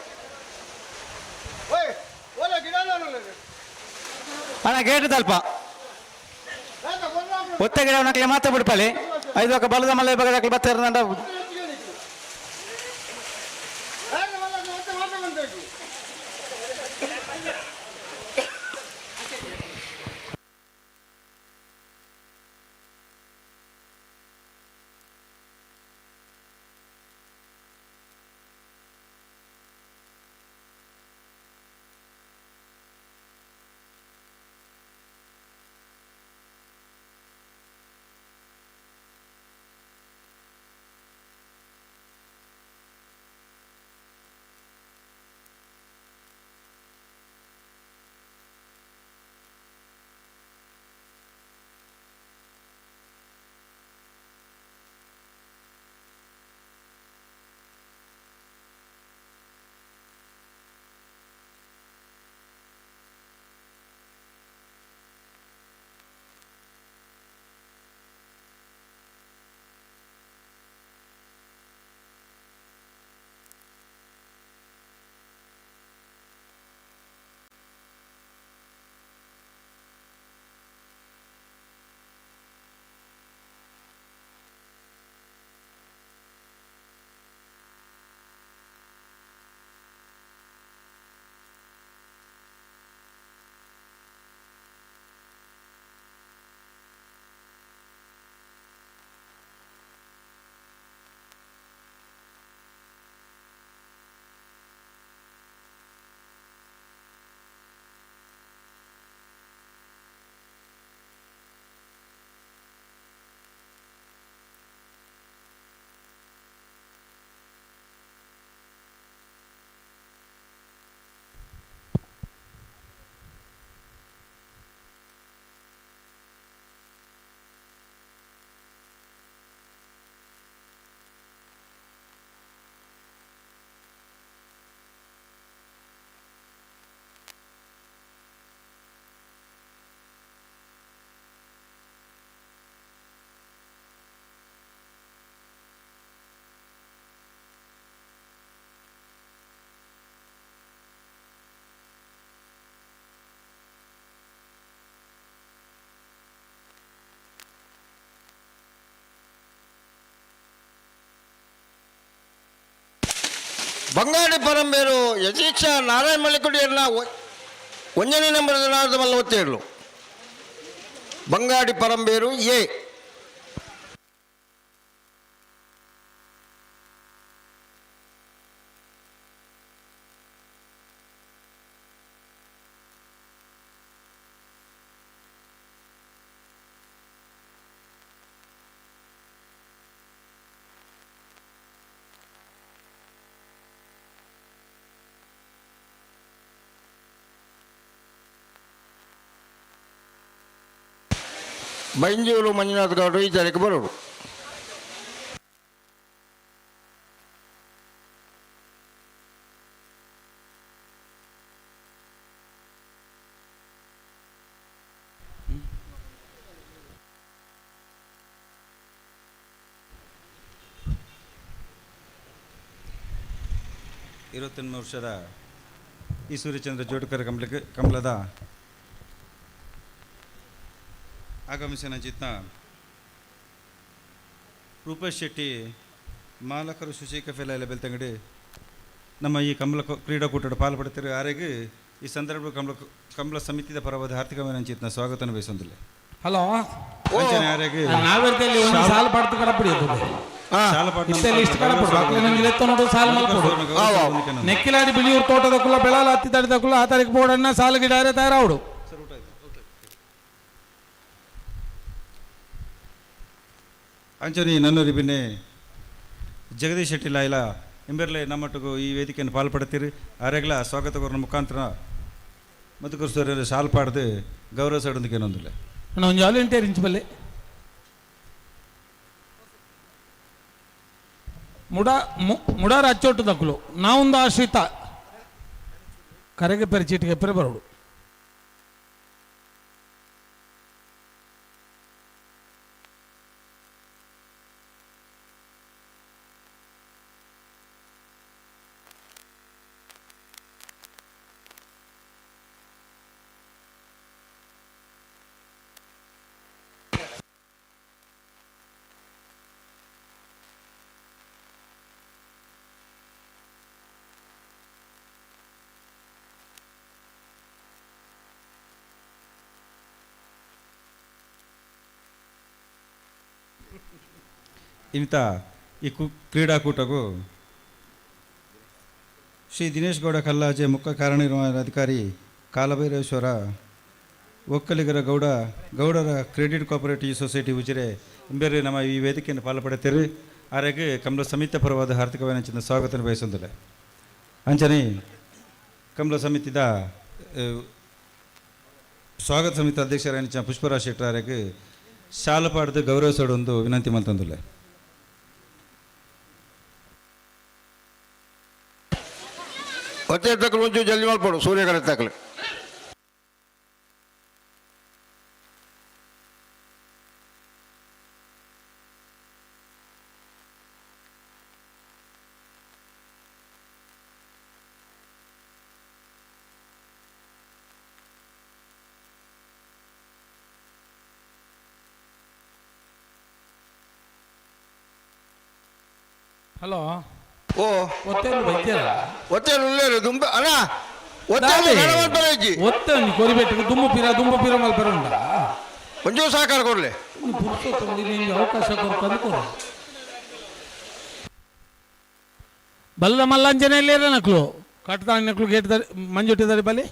[SPEAKER 18] ಅಣ್ಣ ಗೇಟ್ ತಲ್ಪ ಒತ್ತ ಗಿಡ ನಕ್ಲೆ ಮಾತ್ರ ಬಿಡ್ಪಲ್ಲಿ 5 ಬಲದ ಮಲೆ ಬಗದಕ್ಕೆ ಬರ್ತಾರೆ
[SPEAKER 21] ಬಂಗಾಡಿ ಪರಂಬೇರು ಯತೀಕ್ಷ ನಾರಾಯಣ ಮಲ್ಲಿಕುಡಿಯನ್ನ 1ನೇ ನಂಬರ್ ನಾರದಮಲ್ಲ ಒತ್ತೇಳು ಬಂಗಾಡಿ ಪರಂಬೇರು ಎ. ಬೈಂಜೂರು ಮಂಜುನಾಥ್ ಗೌಡರು ಈ ಜಾಗಕ್ಕೆ ಬರೋರು.
[SPEAKER 6] ವರ್ಷದ ಈ ಸೂರ್ಯಚಂದ್ರ ಜೋಡುಕರ ಕಮಲದ ಆಗಮಿಸಿನ ಜಿತ್ನ ರೂಪೇಶ್ ಶೆಟ್ಟಿ ಮಾಲಕರು ಶುಚಿಕ ಫೆಲ ಬೆಳ್ತಂಗಡಿ ನಮ್ಮ ಈ ಕ್ರೀಡಾಕೂಟದ ಪಾಲ್ಪಡ್ತಿರೋ ಯಾರಿಗೆ ಈ ಸಂದರ್ಭ ಕಮಲ ಸಮಿತಿಯ ಪರವಾದ ಆರ್ಥಿಕమైన ಜಿತ್ನ ಸ್ವಾಗತ ಬಯಸೊಂದಿಲ್ಲ.
[SPEAKER 19] ಹಲೋ
[SPEAKER 6] ಯಾರಿಗೆ
[SPEAKER 19] ನಾವೆರ್ದಲ್ಲಿ ಒಂದು ಸಾಲ ಪಡ್ತು ಕಡಪಡಿ ಇಷ್ಟು ಕಡಪಡು ಮಕ್ಕಳು ನಂಗೆ ಎತ್ತ ನೋಡು ಸಾಲ ಮಲ್ಪಡು ನೆಕ್ಕಿಲಾಡಿ ಬಿಳಿಯೂರು ತೋಟದ ಕುಲ್ಲ ಬೆಳಾಲ ಹತ್ತಿ ತಡಿದ ಕುಲ್ಲ ಆ ತಾರೀಕು ಬೋರ್ಡನ್ನ ಸಾಲ ಗಿಡಾರೆ ತಯಾರಾವಡು
[SPEAKER 6] ಅಂಚನಿ ನನ್ನೂರಿ ಬಿನ್ನೆ ಜಗದೀಶ್ ಶೆಟ್ಟಿ ಲಾಯ್ಲ ಎಂಬೆರ್ಲೆ ನಮ್ಮಟ್ಟಿಗೂ ಈ ವೇದಿಕೆಯನ್ನು ಪಾಲ್ಪಡ್ತೀರಿ ಆರೆಗ್ಲ ಸ್ವಾಗತಗೋರ್ನ ಮುಖಾಂತರ ಮಧುಕರ್ ಸಾಲ್ ಪಾಡ್ದು ಗೌರವ ಸಡೊಂದಿಗೆ ಏನೊಂದಿಲ್ಲ
[SPEAKER 19] ಒಂದು ವಾಲಂಟಿಯರ್ ಇಂಚಬಲ್ಲೆ ಮುಡಾರ ಅಚ್ಚೋಟು ದಕ್ಕಲು ನಾವೊಂದು ಆಶ್ರಿತ ಕರೆಗೆ ಪರಿಚೀಟಿಗೆ ಎಪ್ಪರೆ ಬರೋಡು
[SPEAKER 6] ಇಂಥ ಈ ಕ್ರೀಡಾಕೂಟಗೂ ಶ್ರೀ ದಿನೇಶ್ ಗೌಡ ಕಲ್ಲಾಜೆ ಮುಖ್ಯ ಕಾರ್ಯನಿರ್ವಹಣಾಧಿಕಾರಿ ಕಾಲಭೈರೇಶ್ವರ ಒಕ್ಕಲಿಗರ ಗೌಡರ ಕ್ರೆಡಿಟ್ ಕೋಆಪರೇಟಿವ್ ಸೊಸೈಟಿ ಉಜಿರೆ ಬೇರೆ ನಮ್ಮ ಈ ವೇದಿಕೆಯನ್ನು ಪಾಲ್ಪಡುತ್ತೀರಿ ಆರೆಗೆ ಕಮಲ ಸಮಿತಿ ಪರವಾದ ಆರ್ಥಿಕವಾಗಿ ಸ್ವಾಗತ ಬಯಸೊಂದಿಲ್ಲ. ಅಂಚನೆ ಕಮಲ ಸಮಿತಿದ ಸ್ವಾಗತ ಸಮಿತಿ ಅಧ್ಯಕ್ಷರಾದ ಪುಷ್ಪರಾಜ್ ಶೆಟ್ಟರ್ ಆರೆಗೆ ಶಾಲ ಪಾಡ್ದು ಗೌರವಿಸೋಡೊಂದು ವಿನಂತಿ ಮಲ್ತಂದಿಲ್ಲ.
[SPEAKER 21] ಒತ್ತೆ ತಕ್ಕಲು ಒಂಚೂರು ಜಲ್ದಿ ಮಾಡ್ಕೊಡು ಸೂರ್ಯಕರ ತಕ್ಕಲು
[SPEAKER 19] ಹಲೋ
[SPEAKER 21] ಓ
[SPEAKER 19] ಒತ್ತೇನು ಬೈತೀರ
[SPEAKER 21] ಒತ್ತೇನು ಉಳ್ಳೇರು ದುಂಬ ಅಣ್ಣ ಒತ್ತೇನು
[SPEAKER 19] ಒತ್ತೇನು ಕೊರಿಬೇಟಿಗೆ ದುಂಬ ಪೀರ ಮಲ್ಪರ ಉಂಟ
[SPEAKER 21] ಒಂಚೂರು ಸಹಕಾರ ಕೊಡ್ಲಿ
[SPEAKER 19] ನಿಮ್ಗೆ ಅವಕಾಶ ತಂದುಕೊಡು ಬಲ್ಲ ಮಲ್ಲಾಂಜನೆಯಲ್ಲಿ ನಕ್ಲು ಕಟ್ತಾಣ ನಕ್ಲು ಗೇಟ್ ಮಂಜುಟ್ಟಿದ್ದಾರೆ ಬಲಿ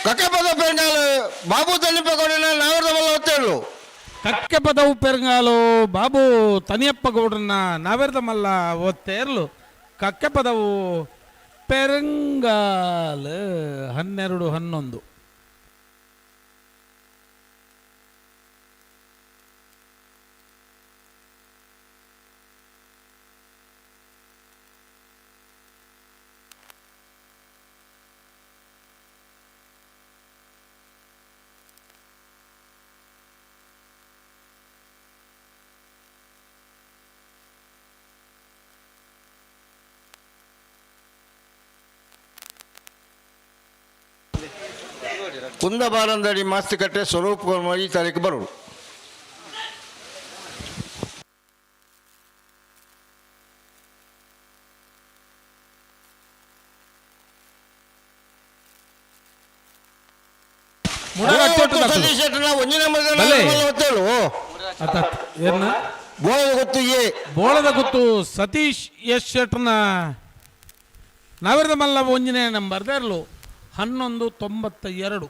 [SPEAKER 21] ಕಕ್ಕೆ ಪದ ಪೆಂಗಾಲು ಬಾಬು ತನಿಪ್ಪ ಗೌಡನ ನಾವರ್ದ ಮಲ್ಲ ಒತ್ತೇಳು
[SPEAKER 19] ಕಕ್ಕೆ ಪದವು ಪೆರಂಗಾಲು ಬಾಬು ತನಿಯಪ್ಪ ಗೌಡ್ರನ್ನ ನಾವೆರ್ದ ಮಲ್ಲ ಒತ್ತೇರ್ಲು ಕಕ್ಕೆ ಪದವು ಪೆರಂಗಾಲು 12-11
[SPEAKER 21] ಕುಂದಬಾರಂದಡಿ ಮಾಸ್ತಿಕಟ್ಟೆ ಸ್ವರೂಪ್ ಕುಮಾರ್ ಈ ತಾರೀಕು ಬರೋದು. ಸತೀಶ್ ಶೆಟ್ಟರ್ನ ಒಂಜಿ ನಂಬರ್ ಗೊತ್ತೇಳು
[SPEAKER 19] ಏನ
[SPEAKER 21] ಬೋಳದ ಗೊತ್ತು
[SPEAKER 19] ಬೋಳದ ಗೊತ್ತು ಸತೀಶ್ ಎಸ್ ಶೆಟ್ಟರ್ನ ನವರದ ಮಲ್ಲ ಒಂಜನೇ ನಂಬರ್ ದೇರ್ಲು 1192.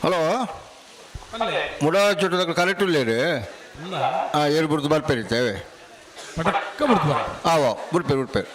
[SPEAKER 21] ಹಲೋ ಮುಡ ಚೋಟದ ಕರೆಕ್ಟ್ ಇಲ್ಲೇರಿ ಏರು ಬಿಡ್ದು ಬರ್ಪೇರಿದ್ದೇವೆ
[SPEAKER 19] ಪಟಕ್ಕ ಬಿಡ್ತು
[SPEAKER 21] ಬಿಡ್ಪೇರಿ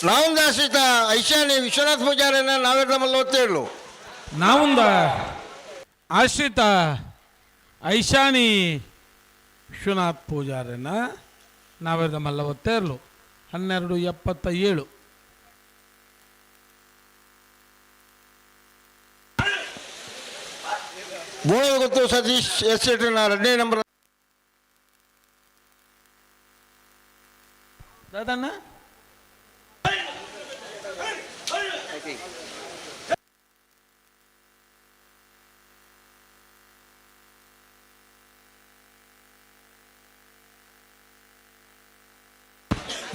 [SPEAKER 21] ನಾವುಂದ ಆಶ್ರಿತ ಐಶಾನಿ ವಿಶ್ವನಾಥ್ ಪೂಜಾರನ್ನ ನಾವೆಲ್ಲ ಓದ್ತೇಳು
[SPEAKER 19] ನಾವುಂದ ಆಶ್ರಿತ ಐಶಾನಿ ವಿಶ್ವನಾಥ್ ಪೂಜಾರನ್ನ ನಾವೆಲ್ಲ ಮಲ್ಲ ಒತ್ತೇರ್ಲು 1277.
[SPEAKER 21] ಬೋಳ ಗೊತ್ತು ಸತೀಶ್ ಎಸ್ ಶೆಟ್ಟರ್ನ 2ನೇ ನಂಬರ್
[SPEAKER 19] ದಾದಣ್ಣ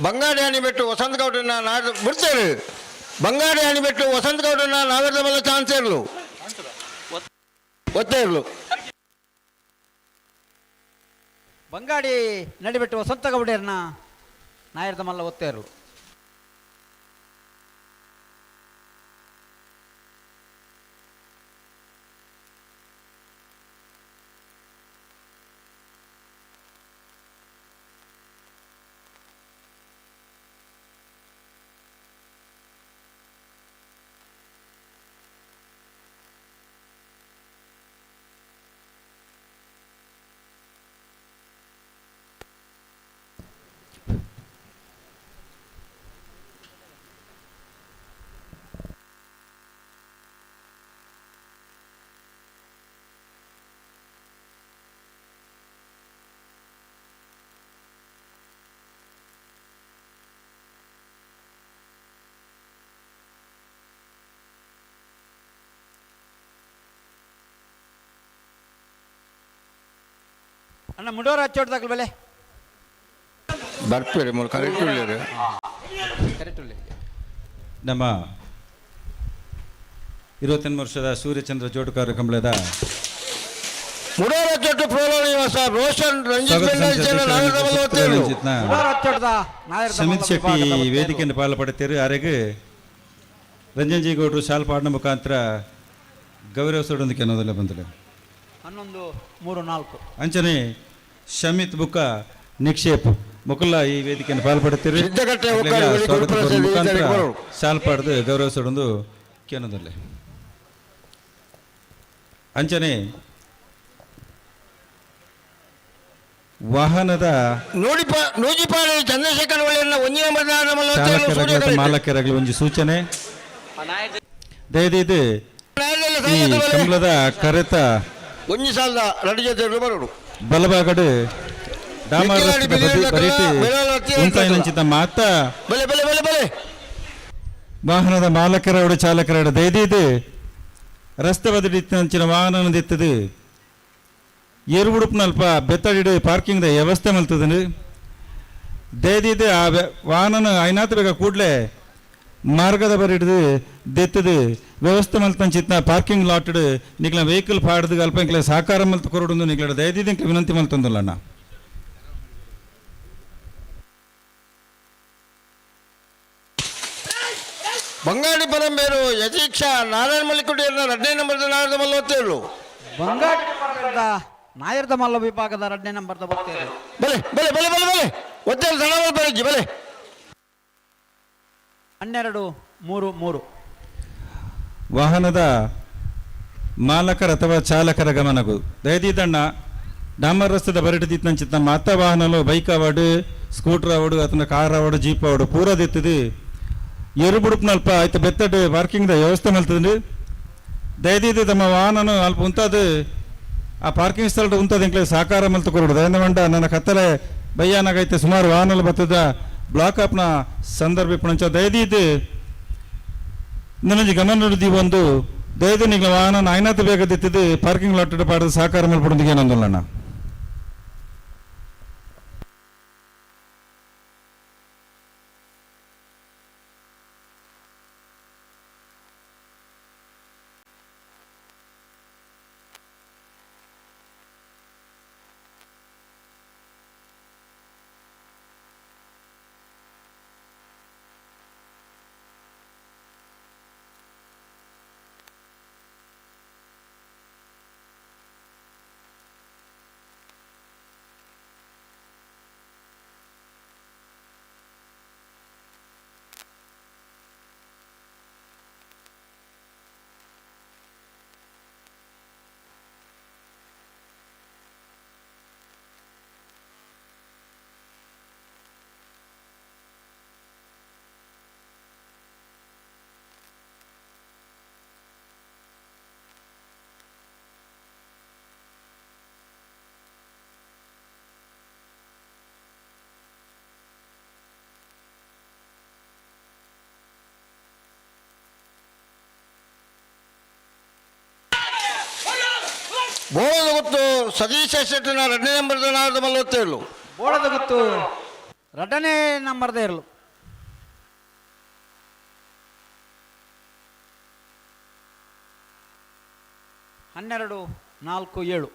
[SPEAKER 21] ಬಂಗಾಡಿ ಅಣಿಬೆಟ್ಟು ವಸಂತ ಗೌಡನ ಬಿಡ್ತೇವೆ. ಬಂಗಾಡಿ ಅಣಿಬೆಟ್ಟು ವಸಂತ ಗೌಡನ ನಾವೆಲ್ಲ ಮಲ್ಲ ಚಾನ್ಸ್ ಇರಲು ಒತ್ತೇ ಇರಲು.
[SPEAKER 14] ಬಂಗಾಡಿ ನಡಿಬಿಟ್ಟು ವಸಂತ ಗೌಡರ್ನ ನಾಯರ್ದ ಮಲ್ಲ ಒತ್ತೇರು. ಅಣ್ಣ ಮುಡೋರ ಹಚ್ಚೋಡ್ದಾಗಲ್ ಬೆಲೆ
[SPEAKER 21] ಬರ್ಪೇರಿ ಕರೆಕ್ಟ್ ಉಳ್ಳೇರಿ
[SPEAKER 14] ಕರೆಕ್ಟ್ ಉಳ್ಳಿ
[SPEAKER 6] ನಮ್ಮ 28 ವರ್ಷದ ಸೂರ್ಯಚಂದ್ರ ಜೋಡುಕಾರ ಕಂಬಳದ ಸಮಿತ್ ಶೆಟ್ಟಿ ವೇದಿಕೆಯನ್ನು ಪಾಲ್ಪಡುತ್ತಾರೆ. ಆರೆಗೆ ರಂಜನ್ ಜಿ ಗೌಡರು ಶಾಲ್ ಪಾಡಿನ ಮುಖಾಂತರ ಗೌರವಿಸೋದೊಂದಕ್ಕೆ ಅನ್ನೋದೆಲ್ಲ ಬಂದಿಲ್ಲ.
[SPEAKER 14] 11-3-4
[SPEAKER 6] ಅಂಚನೆ ಶಮಿತ್ ಬುಕ್ಕ ನಿಕ್ಷೇಪ್ ಮುಕುಲ್ಲ ಈ ವೇದಿಕೆಯನ್ನು ಪಾಲ್ಪಡುತ್ತಾರೆ. ಮುಖಾಂತರ ಶಾಲ್ ಪಾಡ್ದು ಗೌರವಿಸೋದೊಂದು ಕೇನೋದಲ್ಲ. ಅಂಚನೆ ವಾಹನದ
[SPEAKER 21] ಚಂದ್ರಶೇಖರ್
[SPEAKER 6] ಮಾಲಕರಾಗಲಿ ಒಂದು ಸೂಚನೆ ದಯದಿದ್ದು ಈ ಕಂಬಳದ ಕರೆತ
[SPEAKER 21] ಒಂಜಿ ಸಾಲದ ರೆಡಿ ಜೊತೆ ಬರೋಡು
[SPEAKER 6] ಬಲಭಾಗಡು ಡಾಮರ್ ಉಂಟಾಯಿನಂಚಿತ ಮಾತ ವಾಹನದ ಮಾಲಕರವಡು ಚಾಲಕರವಡು ದಯದಿದ್ದು ರಸ್ತೆ ಬದಿಡಿತ್ತಿನ ವಾಹನ ದಿತ್ತದು ಎರುಬುಡುಪ್ನಲ್ಪ ಬೆತ್ತಡಿಡು ಪಾರ್ಕಿಂಗ್ದ ವ್ಯವಸ್ಥೆ ಮಲ್ತದನು ದಯದಿದ್ದು ಆ ವಾಹನ ಐನಾತ್ ಬೇಗ ಕೂಡಲೇ ಮಾರ್ಗದ ಬರಿಡ್ದು ದೆತ್ತದು ವ್ಯವಸ್ಥೆ ಮಲ್ತಂಚಿತ್ನ ಪಾರ್ಕಿಂಗ್ ಲಾಟ್ಡ್ ನಿಕ್ಲ ವೆಹಿಕಲ್ ಪಾಡ್ದು ಅಲ್ಪ ಇಂಕ್ಲ ಸಹಕಾರ ಮಲ್ತು ಕೊರಡು ನಿಕ್ಲ ದಯದಿದ್ದು ಇಂಕ್ಲ ವಿನಂತಿ ಮಲ್ತಂದಲ್ಲ ಅಣ್ಣ.
[SPEAKER 21] ಬಂಗಾಡಿ ಪರಂಬೇರು ಯತೀಕ್ಷ ನಾರಾಯಣ ಮಲ್ಲಿಕುಡಿಯನ್ನ 2ನೇ ನಂಬರ್ದ ನಾರದ ಮಲ್ಲ ಒತ್ತೇಳು
[SPEAKER 14] ಬಂಗಾಡಿ ನಾಯರ್ದ ಮಲ್ಲ ವಿಭಾಗದ 2ನೇ ನಂಬರ್ದ ಬರ್ತೇವೆ.
[SPEAKER 21] ಬಲೆ ಬಲೆ ಬಲೆ ಬಲೆ ಬಲೆ ಒತ್ತೇಳು ಸಣ್ಣ ಬರಜ್ಜಿ ಬಲೆ
[SPEAKER 14] 12-3-3
[SPEAKER 6] ವಾಹನದ ಮಾಲಕರ ಅಥವಾ ಚಾಲಕರ ಗಮನವು ದಯದಿದ್ದಣ್ಣ ಡಾಮರ್ ರಸ್ತೆದ ಬರಟಿದಿತ್ತಂಚಿತ್ತ ಮತ್ತ ವಾಹನಲು ಬೈಕ್ ಅವಡು ಸ್ಕೂಟರ್ ಅವಡು ಅಥವಾ ಕಾರ್ ಅವಡು ಜೀಪ್ ಅವಡು ಪೂರ ದಿತ್ತದು ಎರುಬುಡುಪ್ನಲ್ಪ ಆಯ್ತು ಬೆತ್ತಡು ಪಾರ್ಕಿಂಗ್ದ ವ್ಯವಸ್ಥೆ ಮಲ್ತದು ದಯದಿದ್ದು ತಮ್ಮ ವಾಹನನು ಅಲ್ಪ ಉಂತದು ಆ ಪಾರ್ಕಿಂಗ್ ಸ್ಥಳ ಉಂತದ ಇಂಕ್ಲೆ ಸಹಕಾರ ಮಲ್ತು ಕೊರಡು ದಯನವಂಡ ನನ್ನ ಕತ್ತಲೆ ಬಯ್ಯಾನಾಗೈತೆ ಸುಮಾರು ವಾಹನಲು ಬತ್ತದ ಬ್ಲಾಕ್ ಅಪ್ನ ಸಂದರ್ಭ ಪುಣಂಚ ದಯದಿದ್ದು ನನಗೆ ಗಮನ ಹಿಡಿದಿ ಒಂದು ದಯದು ನಿಗ್ಲ ವಾಹನ ಐನಾತ್ ಬೇಗ ದಿತ್ತಿದ್ದು ಪಾರ್ಕಿಂಗ್ ಲಾಟ್ ಪಾಡದು ಸಹಕಾರ ಮಲ್ಪಡೊಂದಿಗೆ ಏನೊಂದಲ್ಲಣ್ಣ.
[SPEAKER 21] ಬೋಳದ ಗೊತ್ತು ಸತೀಶ ಶೆಟ್ಟಿನ 2ನೇ ನಂಬರ್ದ ನಾರದ ಮಲ್ಲ ಒತ್ತೇಳು
[SPEAKER 14] ಬೋಳದ ಗೊತ್ತು 2ನೇ ನಂಬರ್ದ ಇರಲು 12-4-7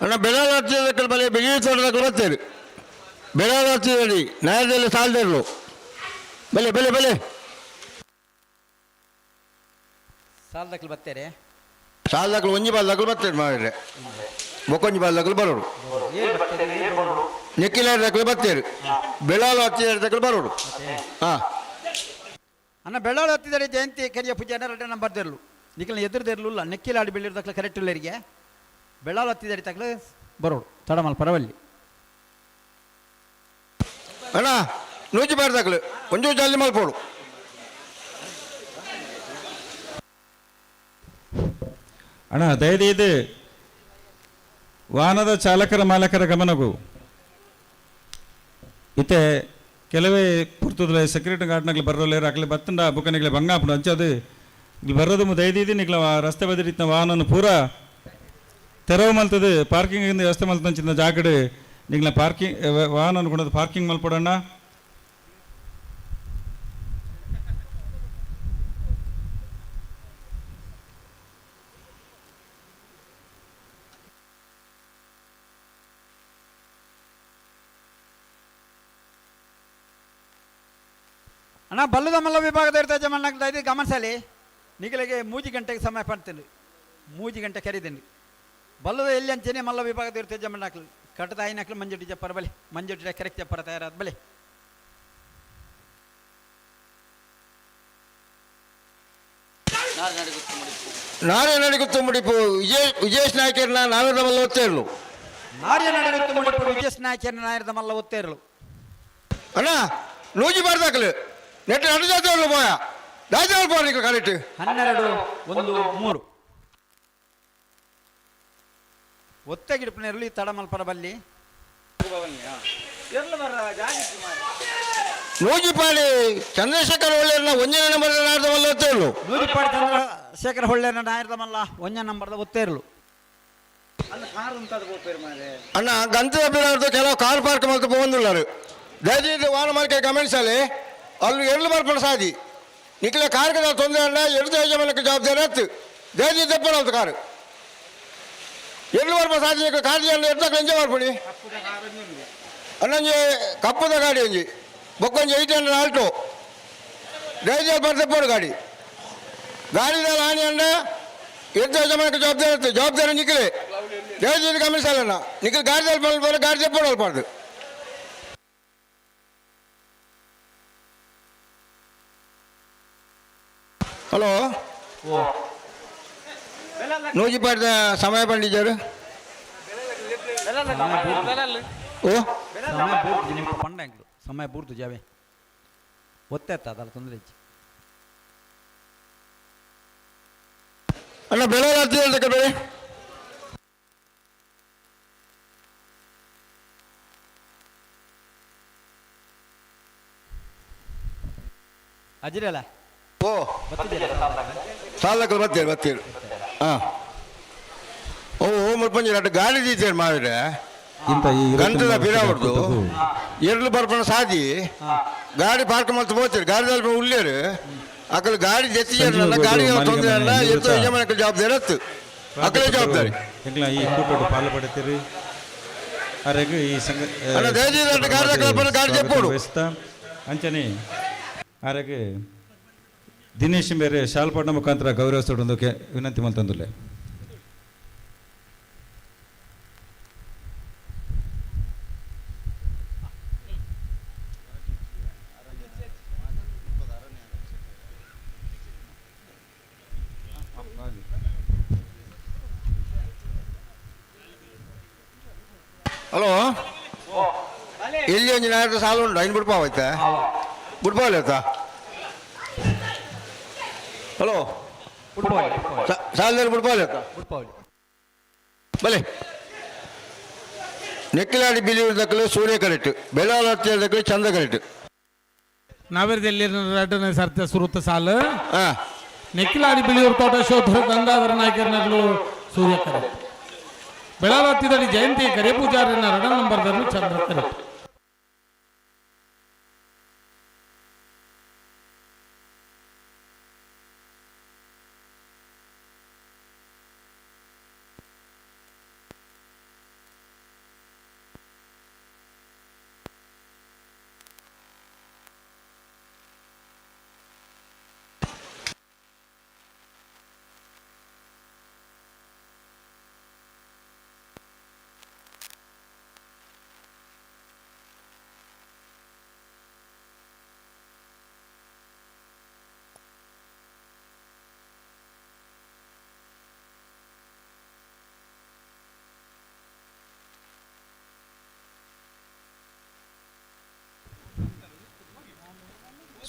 [SPEAKER 21] ಅಣ್ಣ ಬೆಳಗಾವಿ ಬಲೆ ಬೆಗಿ ತೋಟದ ಬರ್ತೀರಿ ಬೆಳಗಾವಿ ನ್ಯಾಯದಲ್ಲಿ ಸಾಲದಿರಲು ಬಲೆ ಬಲೆ ಬಲೆ
[SPEAKER 14] ಸಾಲದಕ್ಲು ಬತ್ತೇರೆ
[SPEAKER 21] ಸಾಲದಾಗಲು ಒಂಜಿ ಬಾಲ್ದಾಗಲು ಬರ್ತೇನೆ ಮಾವಿದ್ರೆ ಬೊಕ್ಕೊಂಜಿ ಬಾಲ್ದಾಗಲು ಬರೋಡು ನೆಕ್ಕಿಲಾರ್ದಾಗಲು ಬರ್ತೇರು ಬೆಳಾಲು ಹತ್ತಿದಾರ್ದಾಗಲು ಬರೋಡು ಹಾಂ
[SPEAKER 14] ಅನ್ನ ಬೆಳ್ಳಾಳು ಹತ್ತಿದರೆ ಜಯಂತಿ ಕರಿಯ ಪೂಜೆ 2 ನಂಬರ್ ತೆರಲು ನಿಖಲ್ನ ಎದುರುದಿರಲಿಲ್ಲ ನೆಕ್ಕಿಲಾಡಿ ಬೆಳ್ಳಿರ್ದಕ್ಲ ಕರೆಕ್ಟ್ ಇಲ್ಲರಿಗೆ ಬೆಳ್ಳಾಳು ಹತ್ತಿದರೆ ತಕ್ಲು ಬರೋಡು ತಡಮಲ್ ಪರವಲ್ಲಿ
[SPEAKER 21] ಅಣ್ಣ ನೂಜಿ ಬಾರ್ದಾಗಲು ಒಂಚೂ ಜಲ್ದಿ ಮಲ್ಪೋಡು
[SPEAKER 6] ಅಣ್ಣ ದಯವಿದು ವಾಹನದ ಚಾಲಕರ ಮಾಲಕರ ಗಮನವು ಇತ್ತೆ ಕೆಲವೇ ಪುರ್ತುದ ಸೆಕ್ಯೂರಿಟಿ ಗಾರ್ಡ್ನಾಗ್ಲಿ ಬರೋಲ್ಲೇರು ಅಕ್ಲೆ ಬತ್ತಂಡ ಬುಕ್ಕನಿಗ್ಲೆ ಬಂಗಾಪುಡು ಅಂಚದು ಇಲ್ಲಿ ಬರೋದು ದಯದೀದಿ ನಿಗ್ಲ ರಸ್ತೆ ಬದಿರಿತ್ತಿನ ವಾಹನ ಪೂರ ತೆರವು ಮಲ್ತದು ಪಾರ್ಕಿಂಗ್ ವ್ಯವಸ್ಥೆ ಮಲ್ತಂಚಿನ ಜಾಗಡು ನಿಗ್ಲ ಪಾರ್ಕಿಂಗ್ ವಾಹನ ಕೊಡೋದು ಪಾರ್ಕಿಂಗ್ ಮಲ್ಪಡಣ್ಣ
[SPEAKER 14] ಅಣ್ಣ ಬಲ್ಲದ ಮಲ್ಲ ವಿಭಾಗದ ಇರ್ತಾ ಮಣ್ಣಾಗ್ತಾ ಇದ್ದು ಗಮನಿಸಲಿ ನಿಗಲಿಗೆ 3 ಗಂಟೆಗೆ ಸಮಯ ಪಡ್ತೀನಿ 3 ಗಂಟೆ ಕರೀತೀನಿ ಬಲ್ಲದ ಎಲ್ಲಿ ಅಂಚೆನೆ ಮಲ್ಲ ವಿಭಾಗದ ಇರ್ತಾ ಜಮಣ್ಣಾಕ್ಲು ಕಟ್ಟದ ಆಯ್ನಾಕ್ಲು ಮಂಜುಟಿ ಜಪ್ಪರ ಬಲೆ ಮಂಜುಟಿ ಕರೆಕ್ಟ್ ಜಪ್ಪರ ತಯಾರಾದ ಬಲೆ
[SPEAKER 21] ನಾರೇ ನಡಿಗುತ್ತು ಮುಡಿಪು ವಿಜೇಶ್ ನಾಯ್ಕರ್ನ ನಾವೇದ ಮಲ್ಲ ಒತ್ತೇರ್ಲು
[SPEAKER 14] ನಾರ್ಯ ನಡುಗುತ್ತು ಮುಡಿಪು ವಿಜೇಶ್ ನಾಯ್ಕರ್ನ ನಾಯರದ ಮಲ್ಲ ಒತ್ತೇರ್ಲು
[SPEAKER 21] ಅಣ್ಣ ನೂಜಿ ಬಾರ್ದಾಕಲು ನೆಟ್ಟು ನಡು ಜಾತಿ ಪೋಯ ಜಾತಿ ಪೋನಿಕ ಕರೆಕ್ಟ್
[SPEAKER 14] 12-1-3 ಒತ್ತಗಿಡುಪಿನಲ್ಲಿ ತಡಮಲ್ಪರ ಬಲ್ಲಿ
[SPEAKER 21] ನೂಜಿಪಾಡಿ ಚಂದ್ರಶೇಖರ್ ಹೊಳ್ಳೆರ್ನ 1ನೇ ನಂಬರ್ ನಾಯರದ ಮಲ್ಲ ಒತ್ತೇರ್ಲು
[SPEAKER 14] ನೂಜಿಪಾಡಿ ಚಂದ್ರಶೇಖರ ಹೊಳ್ಳೆರ್ನ ನಾಯರದ ಮಲ್ಲ 1ನೇ ನಂಬರ್ದ ಒತ್ತೇರ್ಲು
[SPEAKER 21] ಅಣ್ಣ ಗಂತದ ಬಿಡಾರ್ದು ಕೆಲವು ಕಾರ್ ಪಾರ್ಕ್ ಮಲ್ತು ಬಂದುಳ್ಳಾರು ದಯచేసి ವಾಹನ ಮಾರ್ಕೆ ಗಮನಿಸಲಿ ಅಲ್ಲಿ ಎಳ್ಳು ಬರ್ಪಡ ಸಾದಿ ನಿಖಿಲ ಕಾರ್ಗದ ತೊಂದರೆ ಅಣ್ಣ ಎಳ್ಳು ಯಜಮಾನಕ್ಕೆ ಜವಾಬ್ದಾರಿ ಹತ್ತು ದಯచేసి ತೆಪ್ಪಡಲ್ತು ಕಾರು ಎಳ್ಳು ಬರ್ಪ ಸಾದಿ ಕಾರ್ ಎಡ್ದಕ್ಕೆ ಎಂಜಾಯ್ ಮಾಡ್ಬಿಡಿ ಅಣ್ಣಂಜಿ ಕಪ್ಪದ ಗಾಡಿ ಒಂಜಿ ಬೊಕ್ಕೊಂಜಿ 800 ಆಲ್ಟೋ ದಯచేసి ಬರ್ತೆಪ್ಪೋಡು ಗಾಡಿ ಗಾಡಿದಲ್ಲಿ ಹಾನಿ ಅಣ್ಣ ಎಡ್ದ ಯಜಮಾನಕ್ಕೆ ಜವಾಬ್ದಾರಿ ಹತ್ತು ಜವಾಬ್ದಾರಿ ನಿಖಿಲೆ ದಯచేసి ಗಮನಿಸಲ್ಲ ನಿಖಿಲ್ ಗಾಡಿದಲ್ಲಿ ಬರೋ ಗಾಡಿ ತೆಪ್ಪಡಲ್ಬಾರ್ದು ಹಲೋ ನೂಜಿಪಾಡ್ದ ಸಮಯ ಪಂಡಿಜರು ಓ
[SPEAKER 14] ಪಂಡಂಗ್ಲು ಸಮಯ ಬೂರ್ದು ಜಾವೆ ಒತ್ತೆತ್ತ ಅದಲ್ಲ ತೊಂದರೆ
[SPEAKER 21] ಅಣ್ಣ ಬೆಳೆ ಹತ್ತಿರ ಬೆಳೆ
[SPEAKER 14] ಅಜಿರಲ್ಲ
[SPEAKER 21] ಓ ಸಾಲಕ್ಕೆ ಬರ್ತೇರು ಹಾಂ ಓ ಮುಲ್ಪಂಜಿ ಅಟ್ಟು ಗಾಡಿ ದೀತೇರು ಮಾವಿರೆ ಗಂಟದ ಬಿರಾವಡ್ದು ಎರಡು ಬರ್ಪಣ ಸಾದಿ ಗಾಡಿ ಪಾರ್ಕ್ ಮಾಡ್ತಾ ಹೋಗ್ತೀರಿ ಗಾಡಿದಲ್ಲಿ ಉಳ್ಳೇರು ಅಕ್ಕಲು ಗಾಡಿ ಜೆತ್ತಿಜಾರಲ್ಲ ಗಾಡಿ ತೊಂದರೆ ಅಲ್ಲ ಎತ್ತು ಯಜಮಾನಕ್ಕೆ ಜವಾಬ್ದಾರಿ ಹತ್ತು ಅಕ್ಕಲೇ ಜವಾಬ್ದಾರಿ
[SPEAKER 6] ಈ ಕೂಟೋಡು ಪಾಲ್ಪಡುತ್ತೀರಿ ಅರೆಗೆ ಈ ಸಂಘ
[SPEAKER 21] ಗಾಡಿ ಚೆಪ್ಪೋಡು
[SPEAKER 6] ಅಂಚನೆ ಅರೆಗೆ ದಿನೇಶ್ ಬೇರೆ ಶಾಲ್ಪಾಟ ಮುಖಾಂತರ ಗೌರವಿಸೋದಕ್ಕೆ ವಿನಂತಿ ಮಾಡ್ತಂದುಲ್ಲೆ
[SPEAKER 21] ಹಲೋ ಎಲ್ಲಿ ಒಂದು ನಾಯಕ ಸಾಲ ಉಂಟು ಐನು ಬಿಡ್ಪಾವೈತೆ ಬಿಡ್ಪಾವಲ್ಲ ಆಯ್ತಾ ಹಲೋ ಸಾಲದಲ್ಲಿ ಬಿಡ್ಪಾವಲ್ಲ ಆಯ್ತಾ ಬಲೆ ನೆಕ್ಕಿಲಾಡಿ ಬಿಲಿ ಇರ್ದಕ್ಕಲು ಸೂರ್ಯ ಕರೆಕ್ಟ್ ಬೆಳಗಾವಿ ಹತ್ತಿರದಕ್ಕಲು ಚಂದ ಕರೆಕ್ಟ್
[SPEAKER 19] ನಾವೇರ್ದಲ್ಲಿ ಸರ್ತ ಸುರುತ್ತ ಸಾಲು ನೆಕ್ಕಿಲಾಡಿ ಬಿಳಿಯೂರು ತೋಟ ಶೋಧರ ಗಂಗಾಧರ ನಾಯಕರನಲ್ಲೂ ಸೂರ್ಯ ಕರೆಕ್ಟ್ ಬೆಳಗಾವಿ ಹತ್ತಿದಲ್ಲಿ ಜಯಂತಿ ಕರೆ ಪೂಜಾರಿನ 2 ನಂಬರ್ದಲ್ಲೂ ಚಂದ್ರ ಕರೆಕ್ಟ್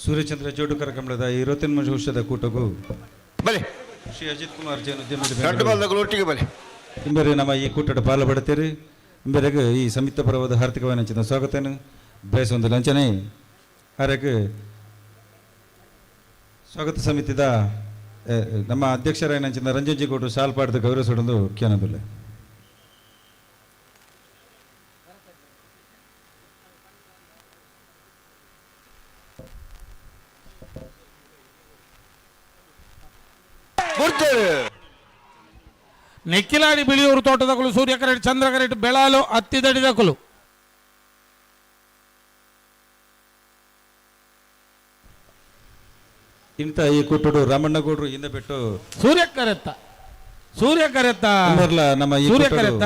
[SPEAKER 6] ಸೂರ್ಯಚಂದ್ರ ಜೋಡುಕರ ಕಂಬಳದ 28 ವರ್ಷದ ಕೂಟಗೂ
[SPEAKER 21] ಬಲೆ
[SPEAKER 6] ಶ್ರೀ ಅಜಿತ್ ಕುಮಾರ್ ಜೈನ್
[SPEAKER 21] ಗಂಟು ಬಾಂಧವರು ಒಟ್ಟಿಗೆ ಬಲೆ
[SPEAKER 6] ಇಂಬರೆ ನಮ್ಮ ಈ ಕೂಟದ ಪಾಲ್ಪಡುತ್ತೀರಿ ಇಂಬರೆಗೆ ಈ ಸಂಯುಕ್ತ ಪರವಾದ ಹಾರ್ದಿಕವಾಗಿ ನಂಚಿನ ಸ್ವಾಗತನು ಬಯಸುವಂದು ಲಂಚನೆ ಆರಕ್ಕೆ ಸ್ವಾಗತ ಸಮಿತಿದ ನಮ್ಮ ಅಧ್ಯಕ್ಷರಾಯ ನಂಚಿನ ರಂಜನ್ಜಿ ಗೌಡರು ಶಾಲ್ ಪಾಡ್ದು ಗೌರವಿಸೋದೊಂದು ಕ್ಯಾನಬಲ್ಲ
[SPEAKER 19] ನೆಕ್ಕಿಲಾಡಿ ಬಿಳಿಯೂರು ತೋಟದಕಲು ಸೂರ್ಯಕರೆಟ್ ಚಂದ್ರಕರೆಟ್ ಬೆಳಾಲು ಹತ್ತಿದಡಿದಕಲು
[SPEAKER 6] ಇಂಥ ಈ ಕೂಟಡು ರಾಮಣ್ಣಗೌಡರು ಹಿಂದೆ ಬಿಟ್ಟು
[SPEAKER 19] ಸೂರ್ಯಕರೆತ್ತ
[SPEAKER 6] ನಮ್ಮ ಈ
[SPEAKER 19] ಸೂರ್ಯಕರೆತ್ತ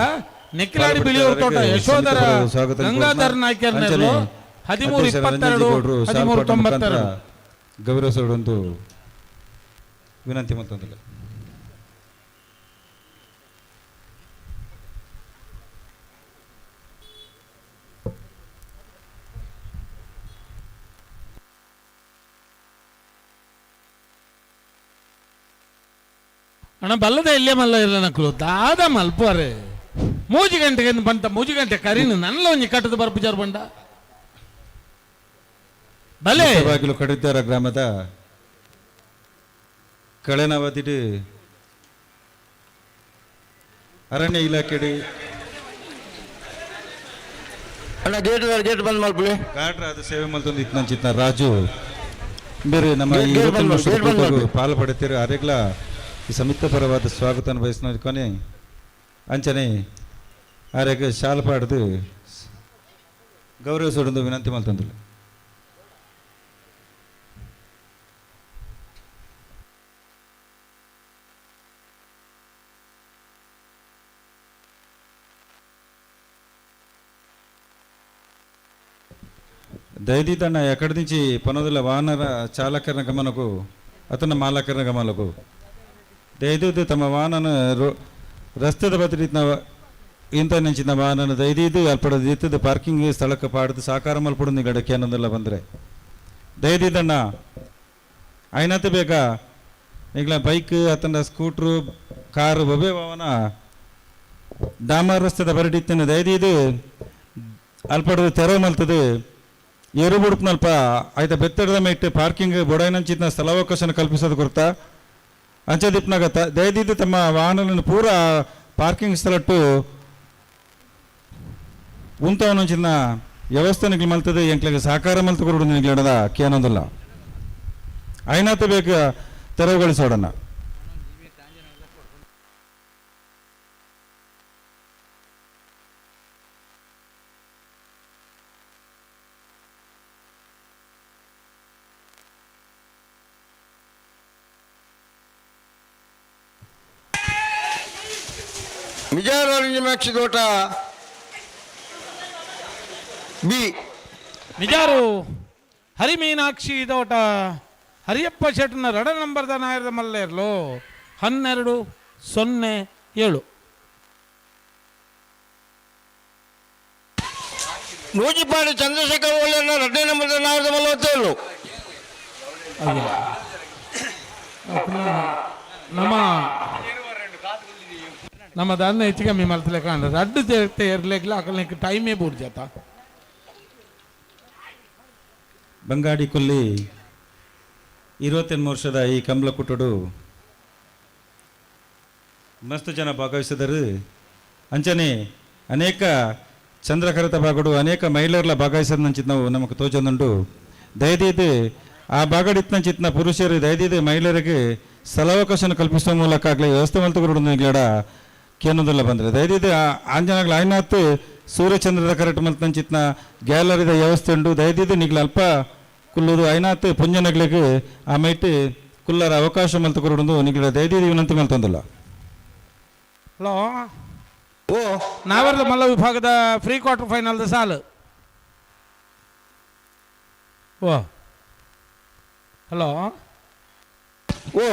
[SPEAKER 19] ನೆಕ್ಕಿಲಾಡಿ ಬಿಳಿಯೂರು ತೋಟ ಯಶೋಧರ ಗಂಗಾಧರ ನಾಯ್ಕರ್ 1322 1392
[SPEAKER 6] ಗೌರವಿಸೋದೊಂದು ವಿನಂತಿ ಮತ್ತೊಂದಿಲ್ಲ.
[SPEAKER 19] ಅಣ್ಣ ಬಲ್ಲದ ಎಲ್ಲೇ ಮಲ್ಲ ಇಲ್ಲ ನಕ್ಕಲು ದಾದ ಮಲ್ಪರೆ 3 ಗಂಟೆಗೆ ಬಂತ 3 ಗಂಟೆ ಕರೀನು ನನ್ನಲ್ಲ ಒಂಜಿ ಕಟ್ಟದ ಬರ್ಪಿಚಾರ ಬಂಡ ಬಲೆ
[SPEAKER 6] ಬಾಗಿಲು ಕಡಿದ್ದಾರ ಗ್ರಾಮದ ಕಳೆನವದಿಡು ಅರಣ್ಯ ಇಲಾಖೆ
[SPEAKER 21] ಗೇಟ್ ಬಂದ್ ಮಾಡ್ಬಿಡಿ
[SPEAKER 6] ಗಾಡ್ರಾದ ಸೇವೆ ಮಲ್ತೊಂದು ಇತ್ನಂಚಿತ್ನ ರಾಜು ಬೇರೆ ನಮ್ಮ ಪಾಲು ಪಡುತ್ತೀರಿ ಅರೆಗ್ಲ ಈ ಸಂಯುಕ್ತ ಪರವಾದ ಸ್ವಾಗತ ಬಯಸ್ನ ಕೊನೆ ಅಂಚನೆ ಆರೆಗೆ ಶಾಲ್ ಪಾಡ್ದು ಗೌರವಿಸೋದೊಂದು ವಿನಂತಿ ಮಲ್ತಂದಿಲ್ಲ. దయదీతన్న ఎక్కడి నుంచి పనుల వాహన చాలకరణ గమనకు అతను మాలకరణ గమనకు దయదీదు తమ వాహనను ರಸ್ತೆದ ಬದಲಿನ ಇಂಥ ನೆಂಚಿನ ವಾಹನ ದಯದೀದು ಅಲ್ಪಡದಿತ್ತದು ಪಾರ್ಕಿಂಗ್ ಸ್ಥಳಕ್ಕೆ ಪಾಡ್ದು ಸಾಕಾರ ಮಲ್ಪಡು ನಿಗಡಕ್ಕೆ ಅನ್ನೋದೆಲ್ಲ ಬಂದರೆ ದಯದೀದಣ್ಣ ಐನತ್ತು ಬೇಗ ಈಗಲ ಬೈಕ್ ಅತನ ಸ್ಕೂಟ್ರು ಕಾರು ಬೊಬೆ ವಾಹನ ಡಾಮರ್ ರಸ್ತೆದ ಬರಡಿತ್ತೇನೆ ದಯದೀದು ಅಲ್ಪಡದು ತೆರವು ಮಲ್ತದು ಏರು ಬುಡುಪ್ನಲ್ಪ ಆಯ್ತ ಬೆತ್ತಡದ ಮೇಟ್ಟು ಪಾರ್ಕಿಂಗ್ ಬೊಡೈನಂಚಿನ ಸ್ಥಳಾವಕಾಶ ಕಲ್ಪಿಸೋದು ಕೊಡ್ತಾ ಅಂಚದಿಪ್ನಾಗತ್ತ ದಯದಿದ್ದು ತಮ್ಮ ವಾಹನಗಳನ್ನು ಪೂರ ಪಾರ್ಕಿಂಗ್ ಸ್ಥಳಟ್ಟು ಉಂತವನಂಚಿನ ವ್ಯವಸ್ಥೆ ನಿಗ್ಲು ಮಲ್ತದೆ ಎಂಕ್ಲಿಗೆ ಸಹಕಾರ ಮಲ್ತು ಕೊಡು ನಿಗ್ಲಿಡದ ಕೇನೊಂದಿಲ್ಲ ಐನಾತ ಬೇಗ ತೆರವುಗೊಳಿಸೋಡಣ.
[SPEAKER 21] ಮಿಜಾರು ತೋಟ ಬಿ
[SPEAKER 19] ಮಿಜಾರು ಹರಿಮೀನಾಕ್ಷಿ ತೋಟ ಹರಿಯಪ್ಪ ಶೆಟ್ನ 2 ನಂಬರ್ದ ನಾಯರದ ಮಲ್ಲೇರ್ಲು 1207
[SPEAKER 21] ನೂಜಿಪಾಡಿ ಚಂದ್ರಶೇಖರ್ ಒಳ್ಳೆಯ 2 ನಂಬರ್ದ ನಾಯರದ ಮಲ್ಲ
[SPEAKER 19] ನಮ್ಮ ದಾನ್ನ ಹೆಚ್ಚು ಕಮ್ಮಿ ಮಲ್ತಲೆ ಕಾಣ ರಡ್ಡು ಇರ್ಲಿಕ್ಕಿಲ್ಲ ಅಕಲ್ನಿಕ್ಕೆ ಟೈಮೇ ಬೂರ್ಜಾತ
[SPEAKER 6] ಬಂಗಾಡಿ ಕೊಲ್ಲಿ 28 ವರ್ಷದ ಈ ಕಂಬಳ ಕುಟ್ಟಡು ಮಸ್ತ್ ಜನ ಭಾಗವಹಿಸಿದರು ಅಂಚನೆ ಅನೇಕ ಚಂದ್ರಕರತ ಭಾಗಡು ಅನೇಕ ಮಹಿಳೆಯರ್ಲ ಭಾಗವಹಿಸೋದು ನಂಚಿತ್ ನಾವು ನಮಗೆ ತೋಚೊಂದುಂಟು ದಯದೀದು ಆ ಭಾಗಡಿತ್ನಂಚಿತ್ನ ಪುರುಷರು ದಯದೀದು ಮಹಿಳೆಯರಿಗೆ ಸ್ಥಳಾವಕಾಶ ಕಲ್ಪಿಸುವ ಮೂಲಕ ಆಗಲಿ ವ್ಯವಸ್ಥೆ ಮಲ್ತುಕೊಡು ನಿಗ್ಲಾಡ ಕೇನೋದೆಲ್ಲ ಬಂದರೆ ದಯದೀದು ಆಂಜನಾಗ್ಲ ಐನಾತ್ ಸೂರ್ಯಚಂದ್ರದ ಕರೆಕ್ಟ್ ಮಲ್ತಂಚಿತ್ನ ಗ್ಯಾಲರಿದ ವ್ಯವಸ್ಥೆ ಉಂಟು ದಯದೀದು ನಿಗ್ಲ ಅಲ್ಪ ಕುಲ್ಲುದು ಐನಾತ್ ಪುಂಜನಗ್ಲಿಗೆ ಆ ಮೈಟ್ ಕುಲ್ಲರ ಅವಕಾಶ ಮಲ್ತುಕೊಡು ನಿಗ್ಲ ದಯದೀದು ವಿನಂತಿ ಮಲ್ತೊಂದಿಲ್ಲ.
[SPEAKER 19] ಹಲೋ ಓ ನಾವರ್ದ ಮಲ್ಲ ವಿಭಾಗದ ಪ್ರೀ ಕ್ವಾರ್ಟರ್ ಫೈನಲ್ದ ಸಾಲು ಓ ಹಲೋ
[SPEAKER 21] ಓ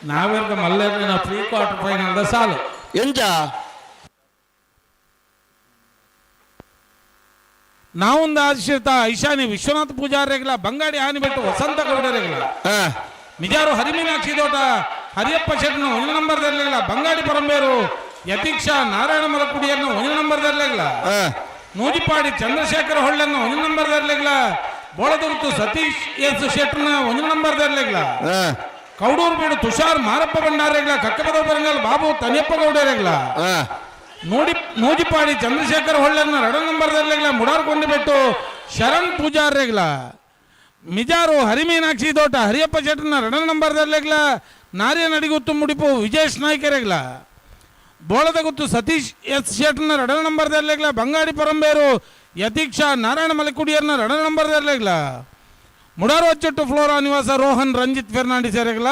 [SPEAKER 19] ನಾವರ್ದ ಮಲ್ಲೇರಿನ ಪ್ರೀ ಕ್ವಾರ್ಟರ್ ಫೈನಲ್ದ ಸಾಲು
[SPEAKER 21] ಎಂಚ
[SPEAKER 19] ನಾವೊಂದು ಆಶ್ರಿತ ಐಶಾನಿ ವಿಶ್ವನಾಥ ಪೂಜಾರಿಗಳ ಬಂಗಾಡಿ ಆನಿಬೆಟ್ಟು ವಸಂತ ಗೌಡರಿಗಳ ಮಿಜಾರು ಹರಿಮೀನಾಕ್ಷಿ ತೋಟ ಹರಿಯಪ್ಪ ಶೆಟ್ನ 1 ನಂಬರ್ದಲ್ಲಿಲ್ಲ ಬಂಗಾಡಿ ಪರಂಬೇರು ಯತೀಕ್ಷ ನಾರಾಯಣ ಮಲಕುಡಿಯನ್ನು 1 ನಂಬರ್ದಲ್ಲಿಲ್ಲ ನೂಜಿಪಾಡಿ ಚಂದ್ರಶೇಖರ ಹೊಳ್ಳನ್ನು 1 ನಂಬರ್ದಲ್ಲಿಲ್ಲ ಬೋಳದುರ್ತು ಸತೀಶ್ ಎಸ್ ಶೆಟ್ನ 1 ನಂಬರ್ದಲ್ಲಿಲ್ಲ ಕೌಡೂರು ಬೀಡು ತುಷಾರ್ ಮಾರಪ್ಪ ಭಂಡಾರಿಗಳ ಕಕ್ಕಪದ ಬರಂಗಲ್ ಬಾಬು ತನಿಯಪ್ಪ ಗೌಡರಿಗಳ ನೂಜಿಪಾಡಿ ಚಂದ್ರಶೇಖರ ಹೊಳ್ಳನ್ನು 2 ನಂಬರ್ದಲ್ಲಿಲ್ಲ ಮುಡಾರ್ಕೊಂಡು ಬಿಟ್ಟು ಶರಣ್ ಪೂಜಾರಿಗಳ ಮಿಜಾರು ಹರಿಮೀನಾಕ್ಷಿ ತೋಟ ಹರಿಯಪ್ಪ ಶೆಟ್ನ 2 ನಂಬರ್ದಲ್ಲಿಲ್ಲ ನಾರಿಯ ನಡಿಗುತ್ತು ಮುಡಿಪು ವಿಜೇಶ್ ನಾಯ್ಕರೆಗ್ಲ ಬೋಳದಗುತ್ತು ಸತೀಶ್ ಎಸ್ ಶೆಟ್ನ 2 ನಂಬರ್ದಲ್ಲಿಲ್ಲ ಬಂಗಾಡಿ ಪರಂಬೇರು ಯತೀಕ್ಷ ನಾರಾಯಣ ಮಲಕುಡಿಯರ್ನ 2 ನಂಬರ್ದಲ್ಲಿಲ್ಲ ಮುಡಾರು ಅಚ್ಚಟ್ಟು ಫ್ಲೋರಾ ನಿವಾಸ ರೋಹನ್ ರಂಜಿತ್ ಫೆರ್ನಾಂಡಿಸ್ ಎರೆಗ್ಲ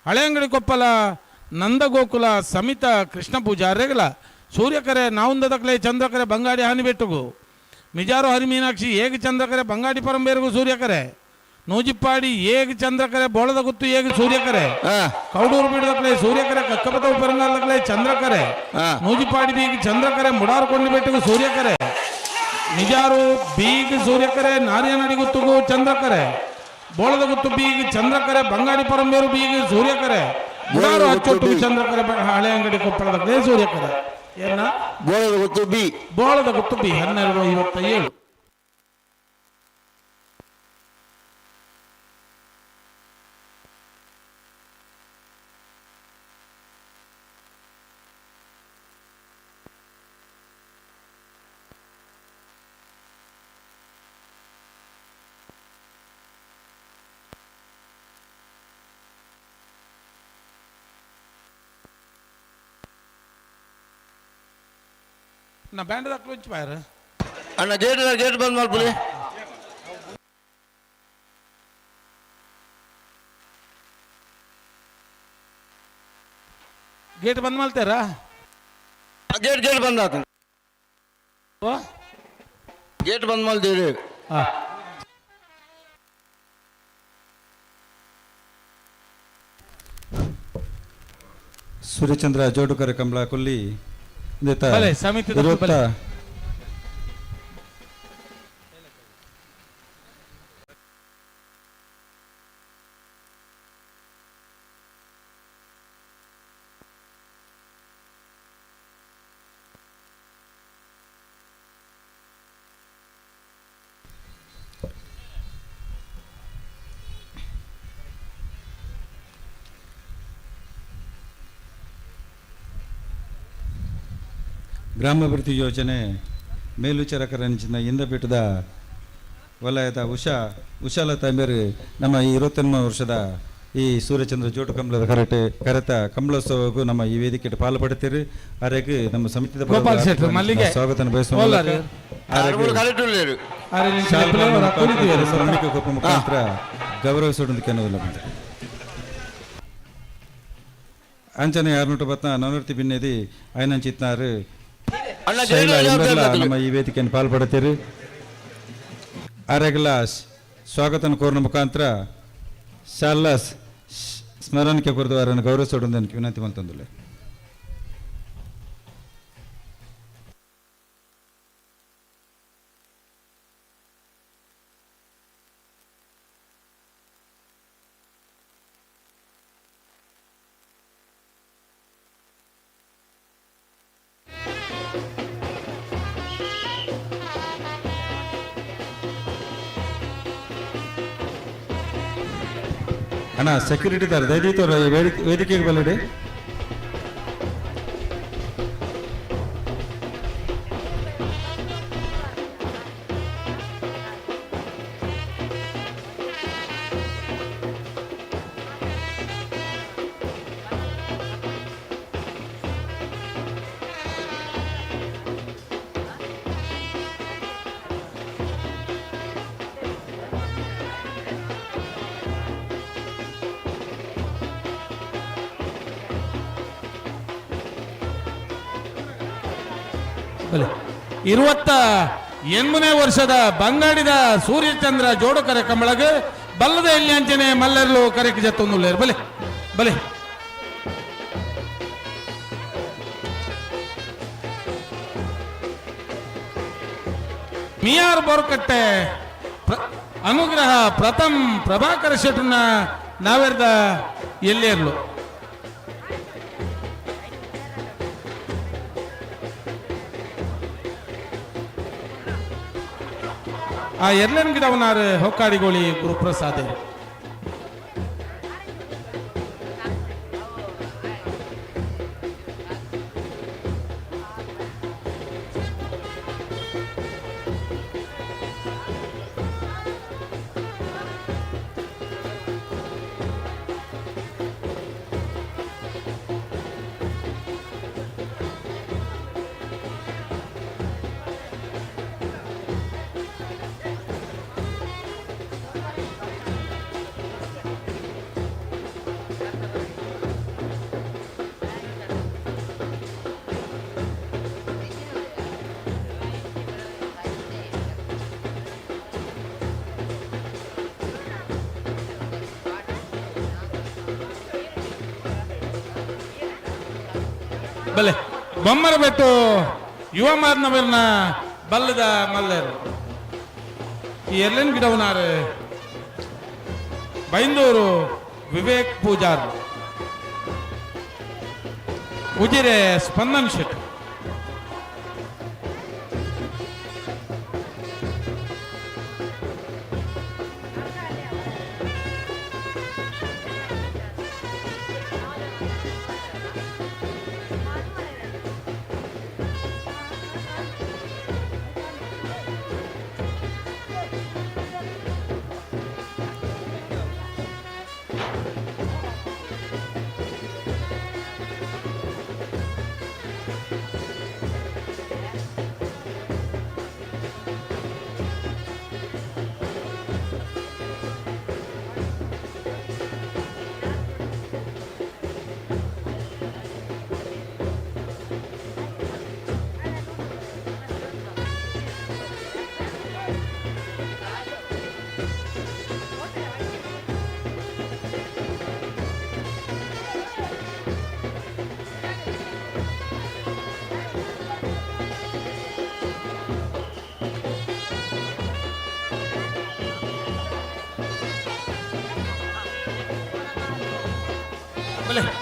[SPEAKER 19] ಹಳೆಯಂಗಡಿ ಕೊಪ್ಪಲ ನಂದಗೋಕುಲ ಸಮಿತ ಕೃಷ್ಣ ಪೂಜಾರೆಗ್ಲ ಸೂರ್ಯಕರೆ ನಾವುಂದದಕ್ಲೆ ಚಂದ್ರಕರೆ ಬಂಗಾಡಿ ಹಾನಿಬೆಟ್ಟುಗು ಮಿಜಾರು ಹರಿಮೀನಾಕ್ಷಿ ಏಗ ಚಂದ್ರಕರೆ ಬಂಗಾಡಿ ಪರಂಬೇರಿಗೂ ಸೂರ್ಯಕರೆ ನೂಜಿಪ್ಪಾಡಿ ಏಗ ಚಂದ್ರಕರೆ ಬೋಳದಗುತ್ತು ಏಗ ಸೂರ್ಯಕರೆ ಕೌಡೂರು ಬಿಡದಕ್ಲೆ ಸೂರ್ಯಕರೆ ಕಕ್ಕಪದ ಉಪರಂಗದಕ್ಲೆ ಚಂದ್ರಕರೆ ನೂಜಿಪ್ಪಾಡಿ ಬೀಗ ಚಂದ್ರಕರೆ ಮುಡಾರ್ಕೊಂಡು ಬೆಟ್ಟಗೂ ಸೂರ್ಯಕರೆ ಮಿಜಾರು ಬೀಗ ಸೂರ್ಯಕರೆ ನಾರಿಯ ನಡಿಗುತ್ತುಗೂ ಚಂದ್ರಕರೆ ಬೋಳದಗುತ್ತು ಬೀಗ ಚಂದ್ರಕರೆ ಬಂಗಾಡಿ ಪರಂಬೇರು ಬೀಗ ಸೂರ್ಯಕರೆ ಮುಡಾರು ಅಚ್ಚೊಟ್ಟು ಚಂದ್ರಕರೆ ಹಳೆ ಅಂಗಡಿ ಕೊಪ್ಪಳದಕ್ಲೆ ಸೂರ್ಯಕರೆ ಏನ ಬೋಳದಗುತ್ತು ಬಿ 12:57 ನಾ ಬ್ಯಾಂಡ್ ದಾಖಲು ಬಾಯ್ರ
[SPEAKER 21] ಅಣ್ಣ ಗೇಟ್ ಬಂದ್ ಮಾಡ್ಬಿಡಿ.
[SPEAKER 19] ಗೇಟ್ ಬಂದ್ ಮಾಡ್ತಾರಾ?
[SPEAKER 21] ಗೇಟ್ ಬಂದ್ ಆತ. ಗೇಟ್ ಬಂದ್ ಮಾಡ್ತೀರಿ.
[SPEAKER 6] ಸೂರ್ಯಚಂದ್ರ ಜೋಡುಕರ ಕಂಬಳ ಕೊಲ್ಲಿ
[SPEAKER 19] ಸಮಿತಿ
[SPEAKER 6] ಗ್ರಾಮಾಭಿವೃದ್ಧಿ ಯೋಜನೆ ಮೇಲ್ವಿಚಾರಕರಂಚಿನ ಇಂದಪೀಠದ ವಲಯದ ಉಷಾಲತಾ ಮೇರೆ ನಮ್ಮ ಈ 21 ವರ್ಷದ ಈ ಸೂರ್ಯಚಂದ್ರ ಜೋಡು ಕಂಬಳದ ಕರೆತ ಕಂಬಳೋತ್ಸವಕ್ಕೂ ನಮ್ಮ ಈ ವೇದಿಕೆ ಪಾಲ್ಪಡುತ್ತೀರಿ. ಆರೆಗೆ ನಮ್ಮ ಸಮಿತಿದ ಸ್ವಾಗತ ಮುಖಾಂತರ ಗೌರವಿಸೋದಕ್ಕೆ ಅಂಚನೆ 610 ನವನೂರ್ತಿ ಭಿನ್ನದಿ ಐನಂಚಿತ್ನಾರು ನಮ್ಮ ಈ ವೇದಿಕೆಯನ್ನು ಪಾಲ್ಪಡುತ್ತೀರಿ. ಆರೆಗಲ ಸ್ವಾಗತನ ಕೋರಿನ ಮುಖಾಂತರ ಶಾಲಾ ಸ್ಮರಣಕ್ಕೆ ಕುರಿತು ಅವರನ್ನು ಗೌರವಿಸೋದು ವಿನಂತಿ ಮಾಡ್ತಂದಿಲ್ಲ. ಅಣ್ಣ ಸೆಕ್ಯೂರಿಟಿ ದಾರ ದಯವಿಟ್ಟು ವೇದಿಕೆಗೆ ಬಲ್ಲಡಿ.
[SPEAKER 19] ಇರುವತ್ತ 8ನೇ ವರ್ಷದ ಬಂಗಾಡಿದ ಸೂರ್ಯಚಂದ್ರ ಜೋಡುಕರೆ ಕಂಬಳಗೆ ಬಲ್ಲದ ಎಲ್ಲಿ ಅಂಚನೆ ಮಲ್ಲೆರ್ಲು ಕರೆಗೆ ಜತ್ತೊಂದು ಬಲೆ ಬಲೆ ಮಿಯಾರ್ ಬೋರ್ಕಟ್ಟೆ ಅನುಗ್ರಹ ಪ್ರಥಮ್ ಪ್ರಭಾಕರ ಶೆಟ್ಟನ ನಾವೆರ್ದ ಎಲ್ಲೇರ್ಲು ಆ ಎರ್ಲೆನ್ ಗಿಡವನಾರು ಹೊಕ್ಕಾಡಿಗೋಳಿ ಗುರುಪ್ರಸಾದ್ ಬಲೆ ಬೊಮ್ಮರ ಬೆಟ್ಟು ಯುವ ಮಾರ್ನವರ್ನ ಬಲ್ಲದ ಮಲ್ಲೇರು ಈ ಎರ್ಲೆನ್ ಗಿಡವನಾರು ಬೈಂದೂರು ವಿವೇಕ್ ಪೂಜಾರ್ ಉಜಿರೆ ಸ್ಪಂದನ್ ಶೆಟ್ಟಿ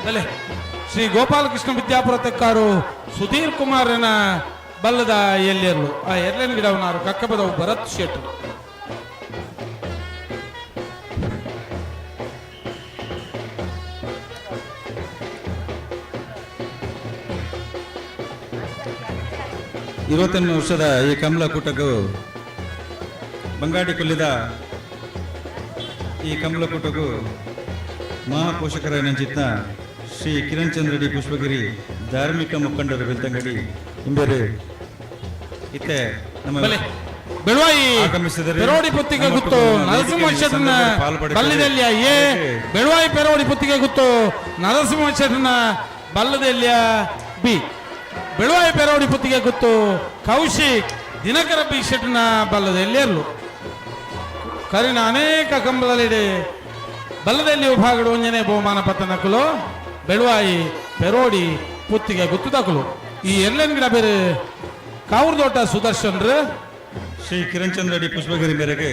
[SPEAKER 19] ಬಲೆ ಶ್ರೀ ಗೋಪಾಲಕೃಷ್ಣ ವಿದ್ಯಾಪುರ ತೆಕ್ಕಾರು ಸುಧೀರ್ ಕುಮಾರನ ಬಲ್ಲದ ಎಲ್ಲೆರ್ಲು ಆ ಎರ್ಲೆನ್ ಗಿಡವನಾರು ಕಕ್ಕಬದವು ಭರತ್ ಶೆಟ್
[SPEAKER 6] ಇರುವತ್ತೊಂದು ವರ್ಷದ ಈ ಕಮಲ ಕೂಟಕ್ಕೂ ಬಂಗಾಡಿ ಕೊಲ್ಲಿದ ಈ ಕಮಲ ಕೂಟಕ್ಕೂ ಮಹಾಪೋಷಕರ ನೆಂಚಿತ್ತ ಶ್ರೀ ಕಿರಣ್ ಚಂದ್ರ ಡಿ ಪುಷ್ಪಗಿರಿ ಧಾರ್ಮಿಕ ಮುಖಂಡರ ಬೆಳ್ತಂಗಡಿ ಇಂಬೆರು ಇತ್ತೆ ನಮ್ಮ
[SPEAKER 19] ಬೆಳವಾಯಿ
[SPEAKER 6] ಆಗಮಿಸಿದರೆ
[SPEAKER 19] ಪೆರೋಡಿ ಪುತ್ತಿಗೆ ಗುತ್ತು ನರಸಿಂಹ ಶೆಟ್ಟನ ಬಲ್ಲದೆಲ್ಲಿಯ ಏ ಬೆಳವಾಯಿ ಪೆರೋಡಿ ಪುತ್ತಿಗೆ ಗುತ್ತು ನರಸಿಂಹ ಶೆಟ್ಟನ ಬಲ್ಲದೆಲ್ಲಿಯ ಬಿ ಬೆಳವಾಯಿ ಪೆರೋಡಿ ಪುತ್ತಿಗೆ ಗುತ್ತು ಕೌಶಿಕ್ ದಿನಕರ ಬಿ ಶೆಟ್ಟನ ಬಲ್ಲದೆಲ್ಲಿಯರ್ಲು ಕರಿನ ಅನೇಕ ಕಂಬದಲ್ಲಿ ಬಲ್ಲದಲ್ಲಿ ವಿಭಾಗಗಳು ಒಂಜನೆ ಬಹುಮಾನ ಪತ್ತನಕಲು ಬೆಳವಾಯಿ ಪೆರೋಡಿ ಪುತ್ತಿಗೆ ಗುತ್ತು ತಕಲು ಈ ಎರ್ಲೆನ್ ಗಿಡ ಬೇರೆ ಕಾವೂರ್ದೋಟ ಸುದರ್ಶನ್ರು
[SPEAKER 6] ಶ್ರೀ ಕಿರಣ್ ಚಂದ್ರ ಡಿ ಪುಷ್ಪಗಿರಿ ಮೇರೆಗೆ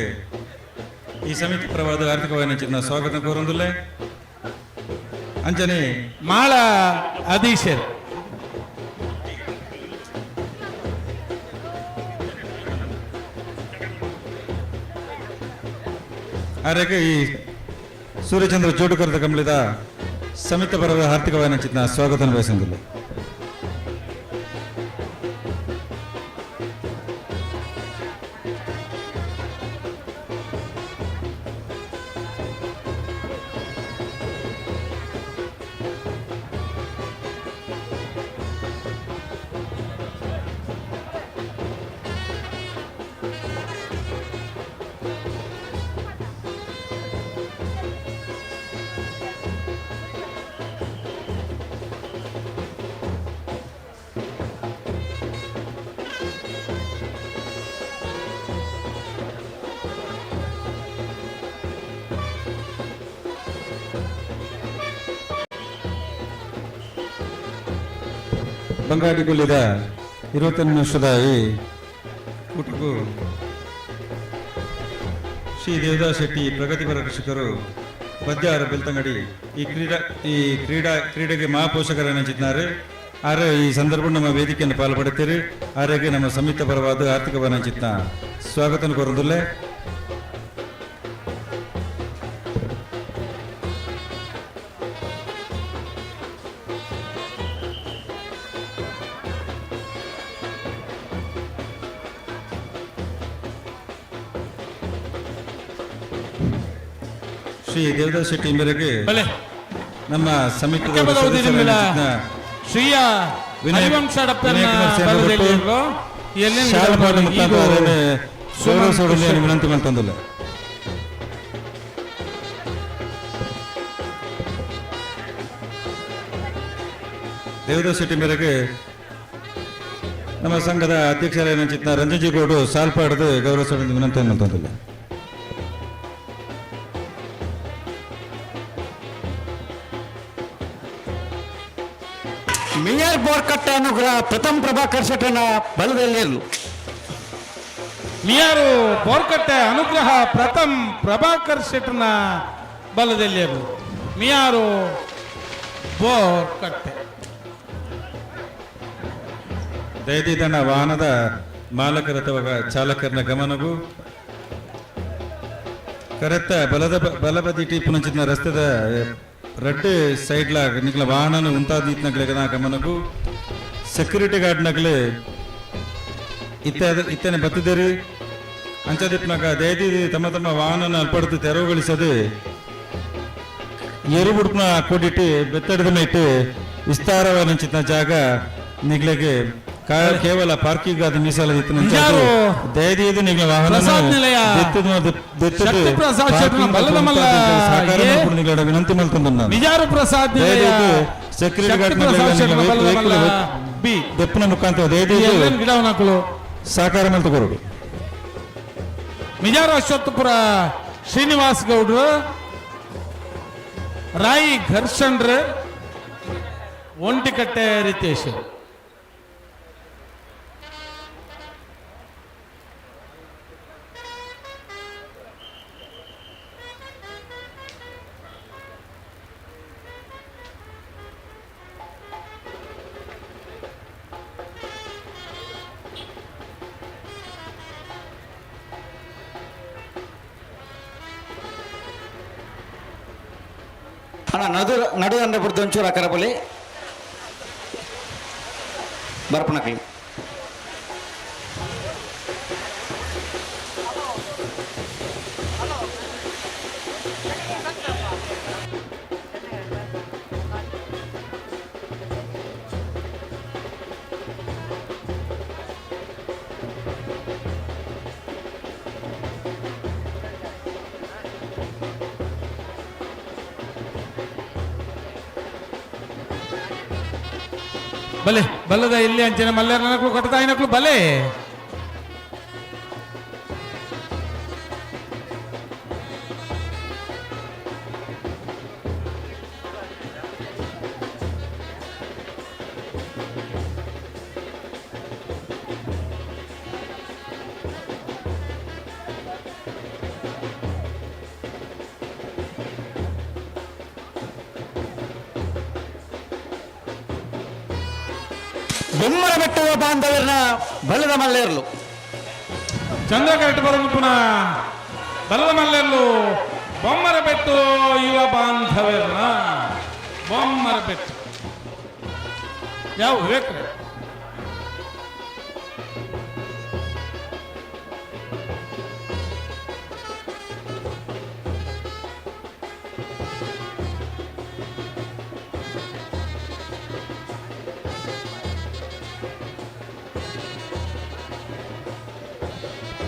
[SPEAKER 6] ಈ ಸಮಿತಿ ಪರವಾದ ಆರ್ಥಿಕವಾಗಿ ನೆಚ್ಚಿನ ಸ್ವಾಗತ ಕೋರೊಂದಿಲ್ಲ ಅಂಚನೆ
[SPEAKER 19] ಮಾಳ ಅದೀಶರ್
[SPEAKER 6] ಆರೆಗೆ ಈ ಸೂರ್ಯಚಂದ್ರ ಜೋಡುಕರದ ಕಂಬಳಿದ ಸಮಿತಿ ಪರವಾದ ಆರ್ಥಿಕವಾಗಿ ನೆಚ್ಚಿನ ಸ್ವಾಗತ ಬಯಸಂದಿಲ್ಲ ಬಂಗಾಡಿಗೊಳ್ಳಿದ 21 ವರ್ಷದ ಈ ಕೂಟಕ್ಕೂ ಶ್ರೀ ದೇವದಾಸ್ ಶೆಟ್ಟಿ ಪ್ರಗತಿಪರ ಕೃಷಿಕರು ಬದ್ಯಾರ ಬೆಳ್ತಂಗಡಿ ಈ ಕ್ರೀಡೆಗೆ ಮಹಾಪೋಷಕರನ್ನಿದ್ದಾರೆ. ಆರೆ ಈ ಸಂದರ್ಭ ನಮ್ಮ ವೇದಿಕೆಯನ್ನು ಪಾಲ್ಪಡುತ್ತೀರಿ. ಆರೆಗೆ ನಮ್ಮ ಸಂಯುಕ್ತ ಪರವಾದ ಆರ್ಥಿಕ ಬನಚಿತ್ತ ಸ್ವಾಗತ ಕೋರುವುದಿಲ್ಲ. ಶ್ರೀ ದೇವದಾಸ್ ಶೆಟ್ಟಿ ಮೇರೆಗೆ ನಮ್ಮ ಸಮಿತಿ
[SPEAKER 19] ಶ್ರೀಯ
[SPEAKER 6] ವಿನಂತಿ ಮಾಡ್ತಂದಿಲ್ಲ. ದೇವದಾಸ್ ಶೆಟ್ಟಿ ಮೇರೆಗೆ ನಮ್ಮ ಸಂಘದ ಅಧ್ಯಕ್ಷರಾದ ರಂಜನ್ಜಿ ಗೌಡು ಸಾಲ್ಪಾಡದು ಗೌರವ ವಿನಂತಿ ಮಾಡ್ತಂದಿಲ್ಲ.
[SPEAKER 18] ಮೇಯರ್ ಬೋರ್ಕಟ್ಟೆ ಅನುಗ್ರಹ ಪ್ರಥಮ ಪ್ರಭಾಕರ್ ಶೆಟ್ಟನ ಬಲದಲ್ಲಿರಲು.
[SPEAKER 19] ಮೇಯರ್ ಬೋರ್ಕಟ್ಟೆ ಅನುಗ್ರಹ ಪ್ರಥಮ ಪ್ರಭಾಕರ್ ಶೆಟ್ಟನ ಬಲದಲ್ಲಿರಲು. ಮೇಯರ್ ಬೋರ್ಕಟ್ಟೆ
[SPEAKER 6] ದಯದಿದನ ವಾಹನದ ಮಾಲಕರ ಅಥವಾ ಚಾಲಕರನ ಗಮನವು ಕರೆಕ್ಟ ಬಲಬದಿ ಟಿಪ್ಪುನಂಚಿನ ರಸ್ತೆದ ರೆಡ್ ಸೈಡ್ಲ ನಿಕ್ಲ ವಾಹನ ಉಂಟಾದಿತ್ನಗ್ಲ ಗಮನಕ್ಕೂ ಸೆಕ್ಯೂರಿಟಿ ಗಾರ್ಡ್ನಗ್ಲೆ ಇತ್ತನೆ ಬತ್ತಿದ್ದೀರಿ ಅಂಚದಿಪ್ನಾಗ ದಯದಿ ತಮ್ಮ ತಮ್ಮ ವಾಹನ ಅಲ್ಪಡ್ತು ತೆರವುಗೊಳಿಸದೆ ಎರುಬುಡ್ಪನ ಕೊಡಿಟ್ಟು ಬೆತ್ತಡದ ಮೇಟು ವಿಸ್ತಾರವಾದ ಜಾಗ ನಿಗ್ಲೆಗೆ ಕೇವಲ ಪಾರ್ಕಿಂಗ್ ಆದ ಮೀಸಲ ದಯದಿ ನಿಗ್ಲ ವಾಹನ ವಿನಂತಿ ಮಾಡ್ಕೊಂಡು ಸೆಕ್ಯೂರಿಟಿ ಗಾರ್ಡ್ ದೆಪ್ಪನ ಮುಖಾಂತರ ದಯದಿ ಸಹಕಾರ ಮಾಡ್ತಕೊರು.
[SPEAKER 19] ಮಿಜಾರ ಅಶ್ವತ್ಥಪುರ ಶ್ರೀನಿವಾಸ್ ಗೌಡ್ರು, ರಾಯಿ ಘರ್ಷಣ್ರ, ಒಂಟಿಕಟ್ಟೆ ರಿತೇಶ್.
[SPEAKER 18] ನಡುದಂಡ ಬಿಡ್ದು ಒಂಚೂರು ಅಕ್ಕರ ಬಲಿ ಬರ್ಪಣಕಿ
[SPEAKER 19] ಬಲೆ ಬಲ್ಲದ ಇಲ್ಲಿ ಅಂಚಿನ ಮಲ್ಲೇರ ನಕ್ಲು ಕಟ್ಟದಾಯಿನಕ್ಲು ಬಲೆ
[SPEAKER 18] ಬೊಮ್ಮರ ಬೆಟ್ಟುವ ಬಾಂಧವ್ಯನ ಬಲದ ಮಲ್ಲೇರ್ಲು
[SPEAKER 19] ಚಂದ್ರ ಕರೆಕ್ಟ್ ಬರೋದು ಪುನಃ ಬಲದ ಮಲ್ಲೇರ್ಲು ಬೊಮ್ಮರ ಬೆಟ್ಟು ಯುವ ಬಾಂಧವ್ಯನ ಬೊಮ್ಮರ ಬೆಟ್ಟು ಯಾವ ಬೇಕು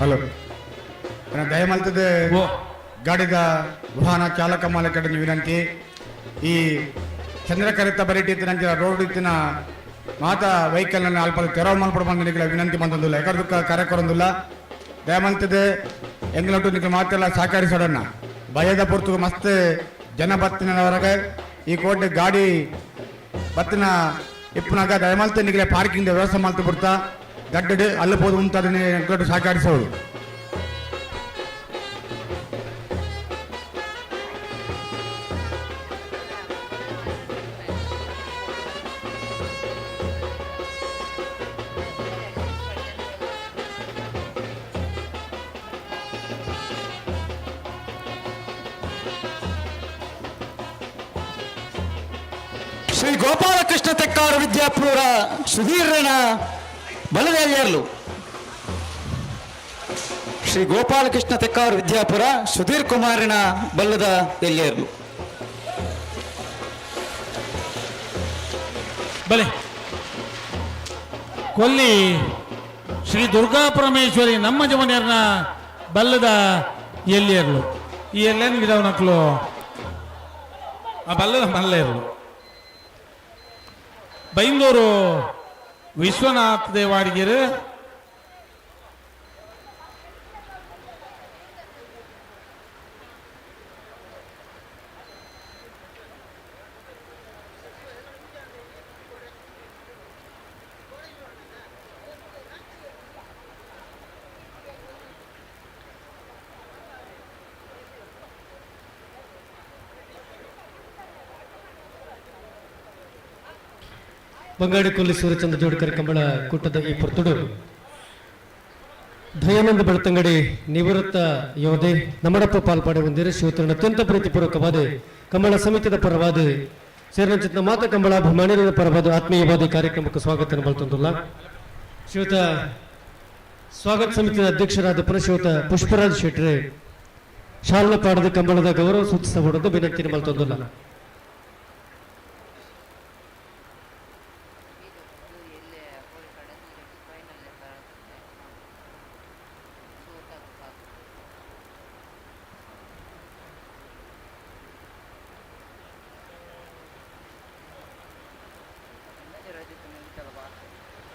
[SPEAKER 12] ಹಲೋ ದಯಮಾಲ್ತದೆ ಗಾಡಿದ ವಾಹನ ಚಾಲಕ ಮಾಲಕರ ವಿನಂತಿ. ಈ ಚಂದ್ರಕರಿತ ಬರೀಟಿ ನಂತರ ರೋಡ್ ಇತ್ತಿನ ಮಾತ ವೆಹಿಕಲ್ ಅಲ್ಪ ತೆರವು ಮಾಡ್ಬಿಡ್ಬಂದ ವಿನಂತಿ ಬಂದಿಲ್ಲ. ಯಾಕಂದ್ರೆ ಕಾರ್ಯಕ್ರಮದಿಲ್ಲ ದಯಮಾಲ್ತದೆ ಎಂಗ್ಲೊಟ್ಟು ನಿಮಗೆ ಮಾತೆಲ್ಲ ಸಹಕರಿಸೋಡನ್ನ ಭಯದ ಪುರ್ತು ಮಸ್ತ್ ಜನ ಬತ್ತಿನವರೆಗೆ ಈ ಕೋಟೆ ಗಾಡಿ ಬತ್ತಿನ ಇಪ್ಪನಾಗ ದಯಮಾಲ್ತ ನಿಗಲೆ ಪಾರ್ಕಿಂಗ್ ವ್ಯವಸ್ಥೆ ಮಾಡ್ತು ಬಿಡ್ತಾ ಗಡ್ಡಡು ಅಲ್ಲಿ ಹೋದು ಮುಂತಾದನೆ ಗಡ್ಡು ಸಹಕರಿಸೋದು.
[SPEAKER 17] ಶ್ರೀ ಗೋಪಾಲಕೃಷ್ಣ ತೆಕ್ಕಾರು ವಿದ್ಯಾಪುರ ಸುಧೀರನ ಬಲದ ಎಲ್ಲಿಯರ್ಲು. ಶ್ರೀ ಗೋಪಾಲಕೃಷ್ಣ ತೆಕ್ಕಾರು ವಿದ್ಯಾಪುರ ಸುಧೀರ್ ಕುಮಾರನ ಬಲ್ಲದ ಎಲ್ಲಿಯರ್ಲು.
[SPEAKER 19] ಬಲೆ ಕೊಲ್ಲಿ ಶ್ರೀ ದುರ್ಗಾ ಪರಮೇಶ್ವರಿ ನಮ್ಮ ಜವನಿಯರ್ನ ಬಲ್ಲದ ಎಲ್ಲಿಯರ್ಲು. ಈ ಎಲ್ಲೇನು ಗಿಡವನಕ್ಲು ಆ ಬಲ್ಲದ ಮಲ್ಲೇರ್ಲು. ಬೈಂದೂರು ವಿಶ್ವನಾಥ್ ದೇವಾಡಿಗೆರು
[SPEAKER 4] ಬಂಗಾಡಿಕೊಲ್ಲಿ ಸೂರ್ಯಚಂದ್ರ ಜೋಡ್ಕರ್ ಕಂಬಳ ಕೂಟದ ಈ ಪುರ್ತುಡು ದಯಾನಂದ ಬೆಳ್ತಂಗಡಿ ನಿವೃತ್ತ ಯೋಧೆ ನಮ್ಮಡಪ್ಪ ಪಾಲ್ಪಾಡೆ ಹೊಂದಿರು ಶಿವತರಣ ಅತ್ಯಂತ ಪ್ರೀತಿಪೂರ್ವಕವಾದ ಕಂಬಳ ಸಮಿತಿಯ ಪರವಾದ ಸೇರಿನ ಮಾತ ಕಂಬಳಾಭಿಮಾನಿಗಳ ಪರವಾದ ಆತ್ಮೀಯವಾದ ಕಾರ್ಯಕ್ರಮಕ್ಕೆ ಸ್ವಾಗತ ಬಲ್ತಂದುಲ್ಲ. ಶಿವತ ಸ್ವಾಗತ ಸಮಿತಿಯ ಅಧ್ಯಕ್ಷರಾದ ಪುನಃಶಿವತ ಪುಷ್ಪರಾಜ್ ಶೆಟ್ರೆ ಶಾಲಾ ಪಾಡದ ಕಂಬಳದ ಗೌರವ ಸೂಚಿಸಬಹುದು ವಿನಂತಿ ಬಲ್ತಂದುಲ್ಲ.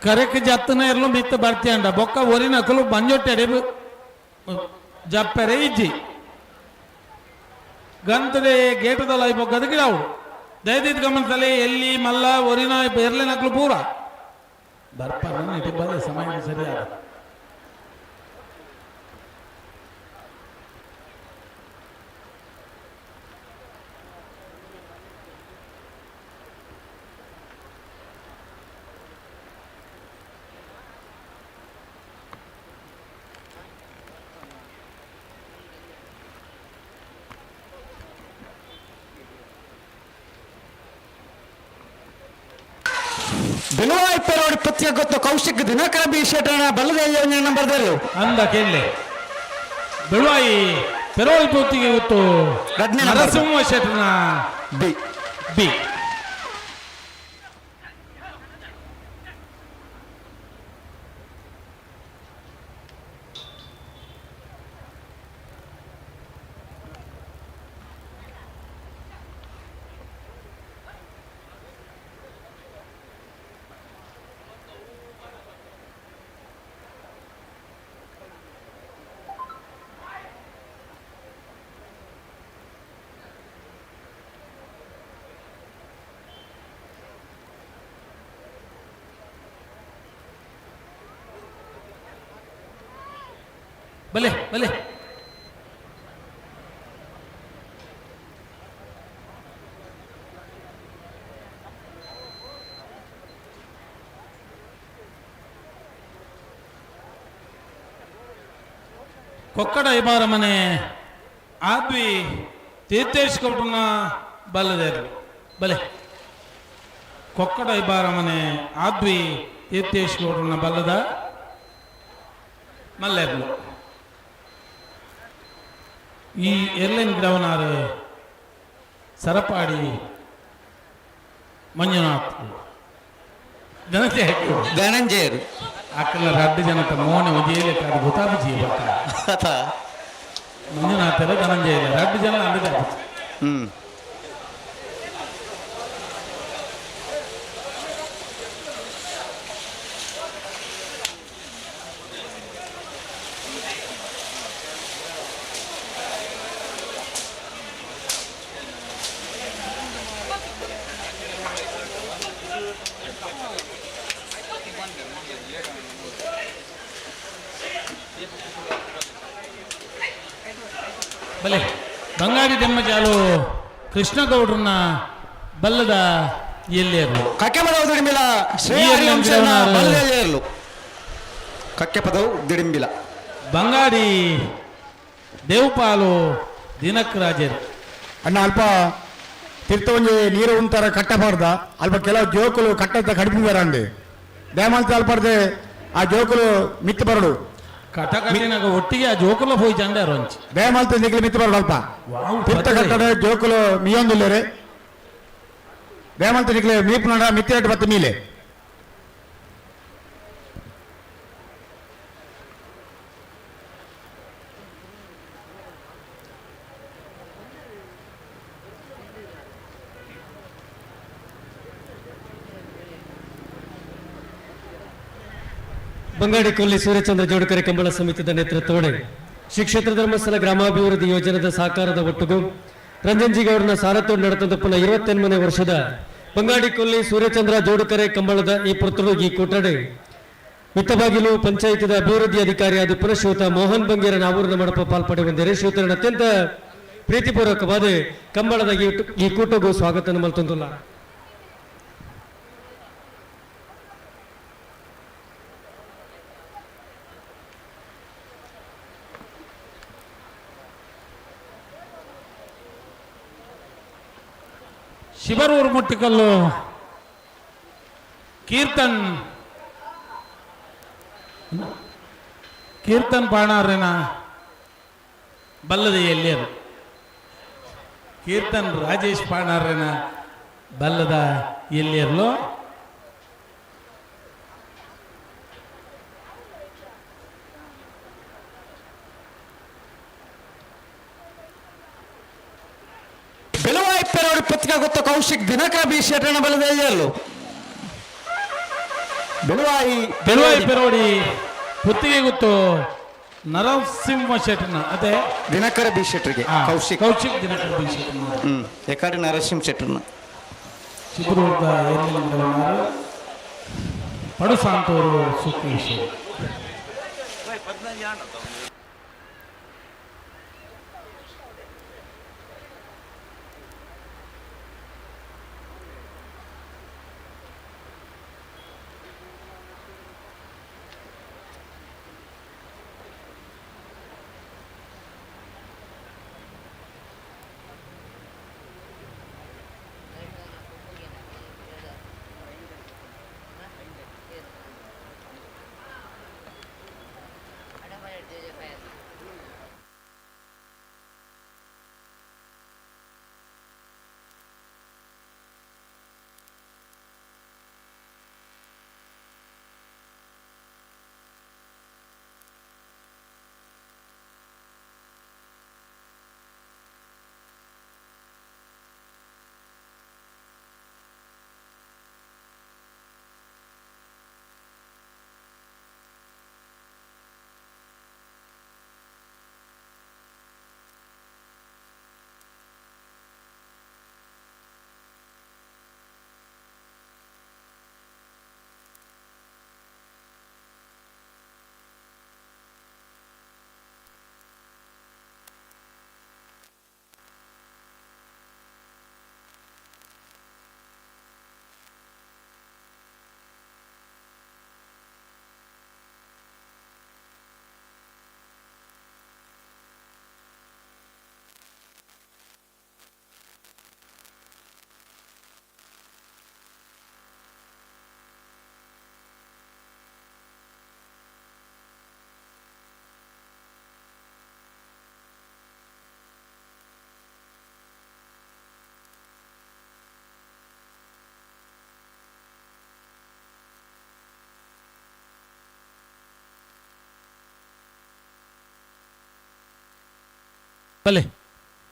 [SPEAKER 19] ಕರೆಕ್ ಜತ್ತನ ಇರ್ಲು ಮಿತ್ತ ಬರ್ತೀಯಂಡ ಬೊಕ್ಕ ಒರಿನ ಅಕಲು ಬಂಜೊಟ್ಟೆ ಜಪ್ಪೆರೆ ಇಜ್ಜಿ ಗಂತದೆ ಗೇಟದಲ್ಲ ಬೊಕ್ಕದ ಗಿಡವು ದಯದಿದ್ ಗಮನದಲ್ಲಿ ಎಲ್ಲಿ ಮಲ್ಲ ಒರಿನ ಎರ್ಲೆ ನಕಲು ಪೂರ ಬರ್ಪಾರ ಇಟ್ಟು ಬಂದ ಸಮಯ ಸರಿಯಾದ
[SPEAKER 17] ಬಿಲವಾಯ್ ಪೆರೋಡಿ ಪತ್ಯ ಗೊತ್ತು ಕೌಶಿಕ್ ದಿನಕರ ಬಿ ಶೆಟ್ಟಣ ಬಲ್ಲದ ನಂಬರ್
[SPEAKER 19] ಅಂದ ಕೇಳಿ ಬೆಳುವಾಯಿ ಪೆರೋಳಿ ಪೂತಿಗೆ ಗೊತ್ತು ನರಸಿಂಹ ಶೆಟ್ಟನ
[SPEAKER 17] ಬಿ
[SPEAKER 19] ಬಿ ಬಲೆ ಬಲೆ ಕೊಕ್ಕಡ ಇಬಾರ ಮನೆ ಆದ್ವಿ ತೀರ್ಥೇಶ್ ಕೊಟ್ಟನ ಬಲ್ಲದೇರು ಬಲೆ ಕೊಕ್ಕಡ ಇಬಾರ ಮನೆ ಆದ್ವಿ ತೀರ್ಥೇಶ್ ಕೊಟ್ಟನ ಬಲ್ಲದ ಮಲ್ಲೇರ್ಲು ಈ ಎರ್ಲೆನ್ ಗಿಡವನಾರು ಸರಪಾಡಿ ಮಂಜುನಾಥ್
[SPEAKER 17] ಧನಂಜಯರು
[SPEAKER 19] ಅಕ್ಕಲ ರಡ್ಡು ಜನಕ ಮೋನೆ ಉಜಿಯಲೆ ಕಾದು ಗೊತ್ತಾದ ಜೀವ ಮಂಜುನಾಥರ ಧನಂಜಯ ರಡ್ಡು ಜನ ಅಂದ ಬಲೆ ಬಂಗಾರಿ ದೆಮ್ಮಜಾಲು ಕೃಷ್ಣಗೌಡ್ರನ್ನ ಬಲ್ಲದ ಎಲ್ಲಿಯರು
[SPEAKER 17] ಕಕ್ಕೆ ಪದವು ದಿಡಿಂಬಿಲ ಶ್ರೀ ಹರಿವಂಶನ ಬಲ್ಲದೆಲ್ಲಿಯರ್ಲು ಕಕ್ಕೆ ಪದವು ದಿಡಿಂಬಿಲ
[SPEAKER 19] ಬಂಗಾರಿ ದೇವಪಾಲು ದಿನಕ್ ರಾಜರು
[SPEAKER 12] ಅಣ್ಣ ಅಲ್ಪ ತಿರ್ತ ಒಂಜಿ ನೀರು ಉಂತಾರ ಕಟ್ಟಬಾರ್ದ ಅಲ್ಪ ಕೆಲವು ಜೋಕುಲು ಕಟ್ಟದ ಕಡಿಮೆ ಬರಂడి ದಯಮಾಡ್ತಿ ಅಲ್ಪರ್ದೆ ಆ ಜೋಕುಲು ಮಿತ್ತು ಬರಡು
[SPEAKER 19] ಕಟಕಟಿನಾಗ ಒಟ್ಟಿಗೆ ಆ ಜೋಕುಲ ಹೋಯ್ ಚಂದ ರಂಚಿ
[SPEAKER 12] ದಯಮಾಡ್ತಿ ನಿಖಿಲ್ ಮಿತ್ತು ಬರಡು ಅಲ್ಪ ತಿರ್ತ ಕಟ್ಟಡ ಜೋಕುಲು ಮಿಯೊಂದುಲ್ಲೇರೆ ದಯಮಾಡ್ತಿ ನಿಖಿಲ್ ಮೀಪು ನಡ ಮಿತ್ತೆರಡು ಬತ್ತು ಮೀಲೆ
[SPEAKER 4] ಬಂಗಾಡಿ ಕೊಲ್ಲಿ ಸೂರ್ಯಚಂದ್ರ ಜೋಡುಕರೆ ಕಂಬಳ ಸಮಿತಿಯ ನೇತೃತ್ವವಡೆ ಶ್ರೀ ಕ್ಷೇತ್ರ ಧರ್ಮಸ್ಥಳ ಗ್ರಾಮಾಭಿವೃದ್ಧಿ ಯೋಜನೆದ ಸಾಕಾರದ ಒಟ್ಟಿಗೂ ರಂಜನ್ಜಿಗೌಡನ ಸಾರಥ್ಯ ನಡೆತಂದಪ್ಪನ 28ನೇ ವರ್ಷದ ಬಂಗಾಡಿ ಕೊಲ್ಲಿ ಸೂರ್ಯಚಂದ್ರ ಜೋಡುಕರೆ ಕಂಬಳದ ಈ ಪುತ್ರರು ಈ ಕೂಟಡೆ ಮಿತ್ತಬಾಗಿಲು ಪಂಚಾಯತಿದ ಅಭಿವೃದ್ಧಿ ಅಧಿಕಾರಿಯಾದ ಪುನಃಶ್ರೀಯುತ ಮೋಹನ್ ಬಂಗೇರನ ಆವರಣ ಮಂಡಪ ಪಾಲ್ಪಡೆ ಬಂದರೆ ಶ್ರೀಯುತರನ್ನ ಅತ್ಯಂತ ಪ್ರೀತಿಪೂರ್ವಕವಾದ ಕಂಬಳದ ಈ ಕೂಟಗೂ ಸ್ವಾಗತ ಮಲ್ತೊಂದಿಲ್ಲ.
[SPEAKER 19] ಶಿಬರೂರು ಮುಟ್ಟಿಕಲ್ಲು ಕೀರ್ತನ್ ಪಾಣಾರೇನ ಬಲ್ಲದ ಎಲ್ಲಿಯರು ಕೀರ್ತನ್ ರಾಜೇಶ್ ಪಾಣಾರೇನ ಬಲ್ಲದ ಎಲ್ಲಿಯರ್ಲು
[SPEAKER 17] ಬೆಲವಾಯಿಪ್ಪೆರವಡಿ ಪತ್ರಿಕಾ ಗೊತ್ತ ಕೌಶಿಕ್ ದಿನಕರ ಬಿ ಶೆಟ್ಟಣ ಬಲ್ಲದ ಎಲ್ಲಿಯರ್ಲು
[SPEAKER 19] ಬೆಲವಾಯಿ ಪೆರೋಡಿ ಪುತ್ತಿಗೆ ಗೊತ್ತು ನರಸಿಂಹ ಶೆಟ್ಟನ ಅದೇ
[SPEAKER 17] ದಿನಕರ ಬಿ ಶೆಟ್ಟರಿಗೆ ಕೌಶಿಕ್
[SPEAKER 19] ದಿನಕರ ಬಿ ಶೆಟ್ಟನ
[SPEAKER 17] ಎಕಡೆ ನರಸಿಂಹ ಶೆಟ್ಟರ್ನ
[SPEAKER 19] ಚಿತ್ರದುರ್ಗದ ಎಲ್ಲಿಂದವರು ಪಡುಸಾಂತೂರು ಸುಖೇಶ್ವರ ಬಲೆ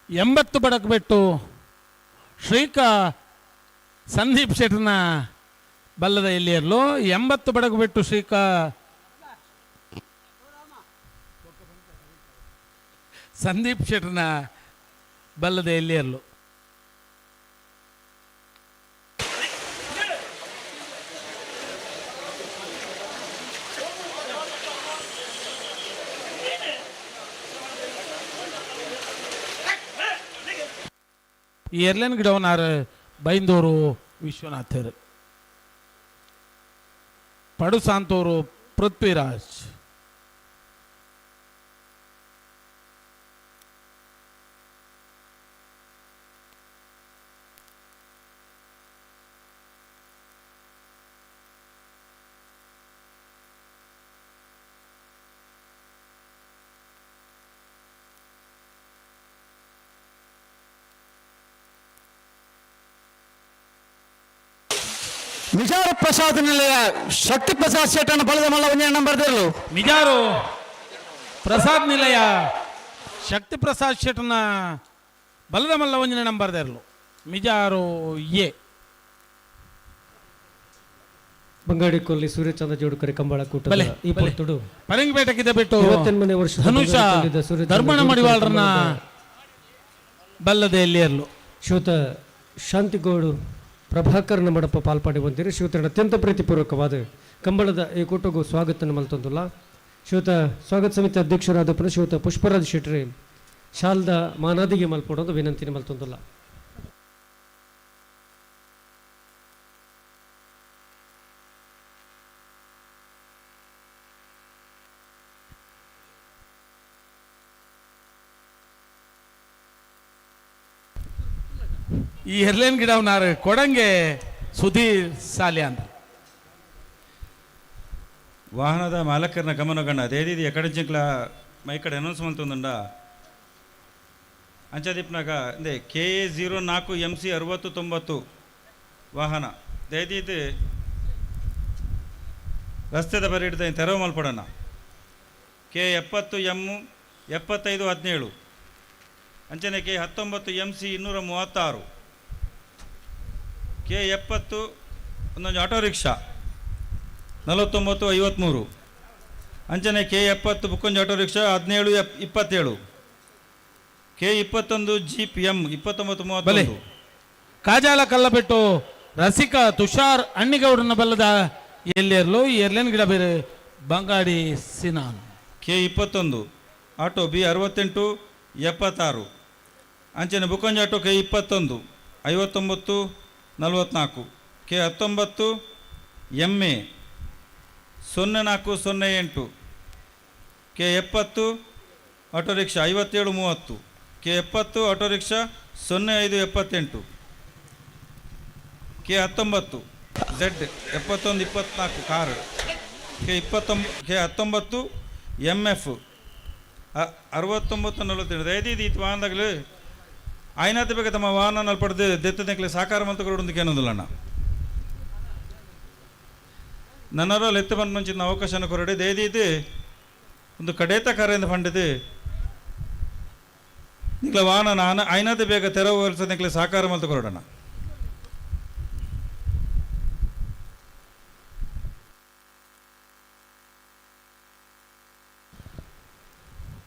[SPEAKER 19] 80 ಬಡಕ್ ಬಿಟ್ಟು ಸಂದೀಪ್ ಶೆಟ್ಟರ್ನ ಬಲ್ಲದ ಎಲ್ಲಿಯರ್ಲು 80 ಬಡಕ್ ಬಿಟ್ಟು ಸಂದೀಪ್ ಶೆಟ್ಟರ್ನ ಬಲ್ಲದ ಎಲ್ಲಿಯರ್ಲು ಈ ಎರ್ಲೆನ್ ಗಿಡವನಾರು ಬೈಂದೂರು ವಿಶ್ವನಾಥರ್, ಪಡುಸಾಂತೂರು ಪೃಥ್ವಿರಾಜ್,
[SPEAKER 15] ಮಿಜಾರು ಪ್ರಸಾದ್ ನಿಲಯ ಶಕ್ತಿ ಪ್ರಸಾದ್ ಶೆಟ್ಟನ ಬಲದ ಮಲ್ಲ ಒಂದೇ ನಂಬರ್ ದೇರ್ಲು
[SPEAKER 19] ಮಿಜಾರು ಪ್ರಸಾದ್ ನಿಲಯ ಶಕ್ತಿ ಪ್ರಸಾದ್ ಶೆಟ್ಟನ ಬಲದ ಮಲ್ಲ ಒಂಜನೆ ನಂಬರ್ ದೇರ್ಲು ಮಿಜಾರು ಎ.
[SPEAKER 4] ಬಂಗಾಡಿ ಕೊಲ್ಲಿ ಸೂರ್ಯಚಂದ್ರ ಜೋಡುಕರೆ ಕಂಬಳ ಕೂಟ ಈ ಪೊರ್ತುಡು
[SPEAKER 19] ಪರಂಗಿಪೇಟೆಗಿದ್ದ ಬಿಟ್ಟು
[SPEAKER 4] 28ನೇ ವರ್ಷ
[SPEAKER 19] ಧನುಷ ಧರ್ಮಣ ಮಡಿವಾಳರನ್ನ ಬಲ್ಲದೆ ಎಲ್ಲಿಯರ್ಲು
[SPEAKER 4] ಶ್ರೋತ ಶಾಂತಿಗೌಡು ಪ್ರಭಾಕರನ ಮಡಪ ಪಾಲ್ಪಾಡಿ ಬಂದಿರಿ. ಶ್ರೋತರನ್ನ ಅತ್ಯಂತ ಪ್ರೀತಿಪೂರ್ವಕವಾದ ಕಂಬಳದ ಈ ಕೂಟಗೂ ಸ್ವಾಗತನ ಮಲ್ತೊಂದುಲ್ಲ. ಶ್ರೋತ ಸ್ವಾಗತ ಸಮಿತಿ ಅಧ್ಯಕ್ಷರಾದ ಶ್ರೋತ ಪುಷ್ಪರಾಜ್ ಶೆಟ್ಟಿ ಶಾಲ್ದ ಮಾನಾದಿಗೆ ಮಲ್ಪಡೋದು ವಿನಂತಿನ ಮಲ್ತೊಂದುಲ್ಲ.
[SPEAKER 19] ಈ ಎರ್ಲೇನ್ ಗಿಡವನಾರು ಕೊಡಂಗೆ ಸುಧೀರ್ ಸಾಲ್ಯಾನ್
[SPEAKER 6] ವಾಹನದ ಮಾಲಕರನ್ನ ಗಮನಗಣ್ಣ ದೇದಿ ಎಕಡೆ ಜಿಂಕ್ಲ ಮೈಕಡೆ ಅನೌನ್ಸ್ಮೆಂಟ್ ಒಂದುಂಡ ಅಂಚದೀಪ್ನಾಗ ಅಂದೆ KA04MC 6090 ವಾಹನ ದಯದೀದು ರಸ್ತೆದ ಬರಿ ಹಿಡ್ದ ತೆರವು ಮಲ್ಪಡೋಣ. K70M 7517 ಅಂಚನೆ K19MC 236 K70 ಒಂದೊಂದು ಆಟೋ ರಿಕ್ಷಾ 4953 ಅಂಚನೆ K70 ಬುಕ್ಕೊಂಜು auto rickshaw 1727 K21 jeep M 2931
[SPEAKER 19] ಕಾಜಾಲ ಕಲ್ಲಬೆಟ್ಟು ರಸಿಕಾ ತುಷಾರ್ ಅಣ್ಣಿಗೌಡನ ಬಲ್ಲದ ಎಲ್ಲಿಯರ್ಲು ಈ ಎರ್ಲೇನ್ ಗಿಡ ಬೇರೆ Bangadi Sinan
[SPEAKER 6] K21 auto B6876 ಅಂಚನೆ ಬುಕ್ಕೊಂಜು auto K21 5944 K19 MA 0408 K70 auto rickshaw 5730 K70 auto rickshaw 0578 K19 Z 7124 car K19 MF 6947 ದಯದೀದಿ ಇದು ವಾಹನದಾಗಲು ಆಯ್ನಾತ ಬೇಕು ತಮ್ಮ ವಾಹನ ಪಡೆದು ದೆತ್ತದಕ್ಕೆ ಸಾಕಾರ ಮಂತಗಳೊಂದಿಗೆ ಏನೊಂದಿಲ್ಲಣ್ಣ ನನ್ನವರಲ್ಲಿ ಎತ್ತು ಬಂದು ಮುಂಚಿನ ಅವಕಾಶನ ಕೊರಡೆ ದಯದೀದು ಒಂದು ಕಡೇತ ಕಾರ್ಯದಿಂದ ಪಂಡಿದು ನಿಕ್ಲ ವಾಹನ ನಾನು ಆಯ್ನಾತ ಬೇಗ ತೆರವು ನಿಕ್ಲೆ ಸಾಕಾರ ಮಂತ ಕೊರಡೋಣ.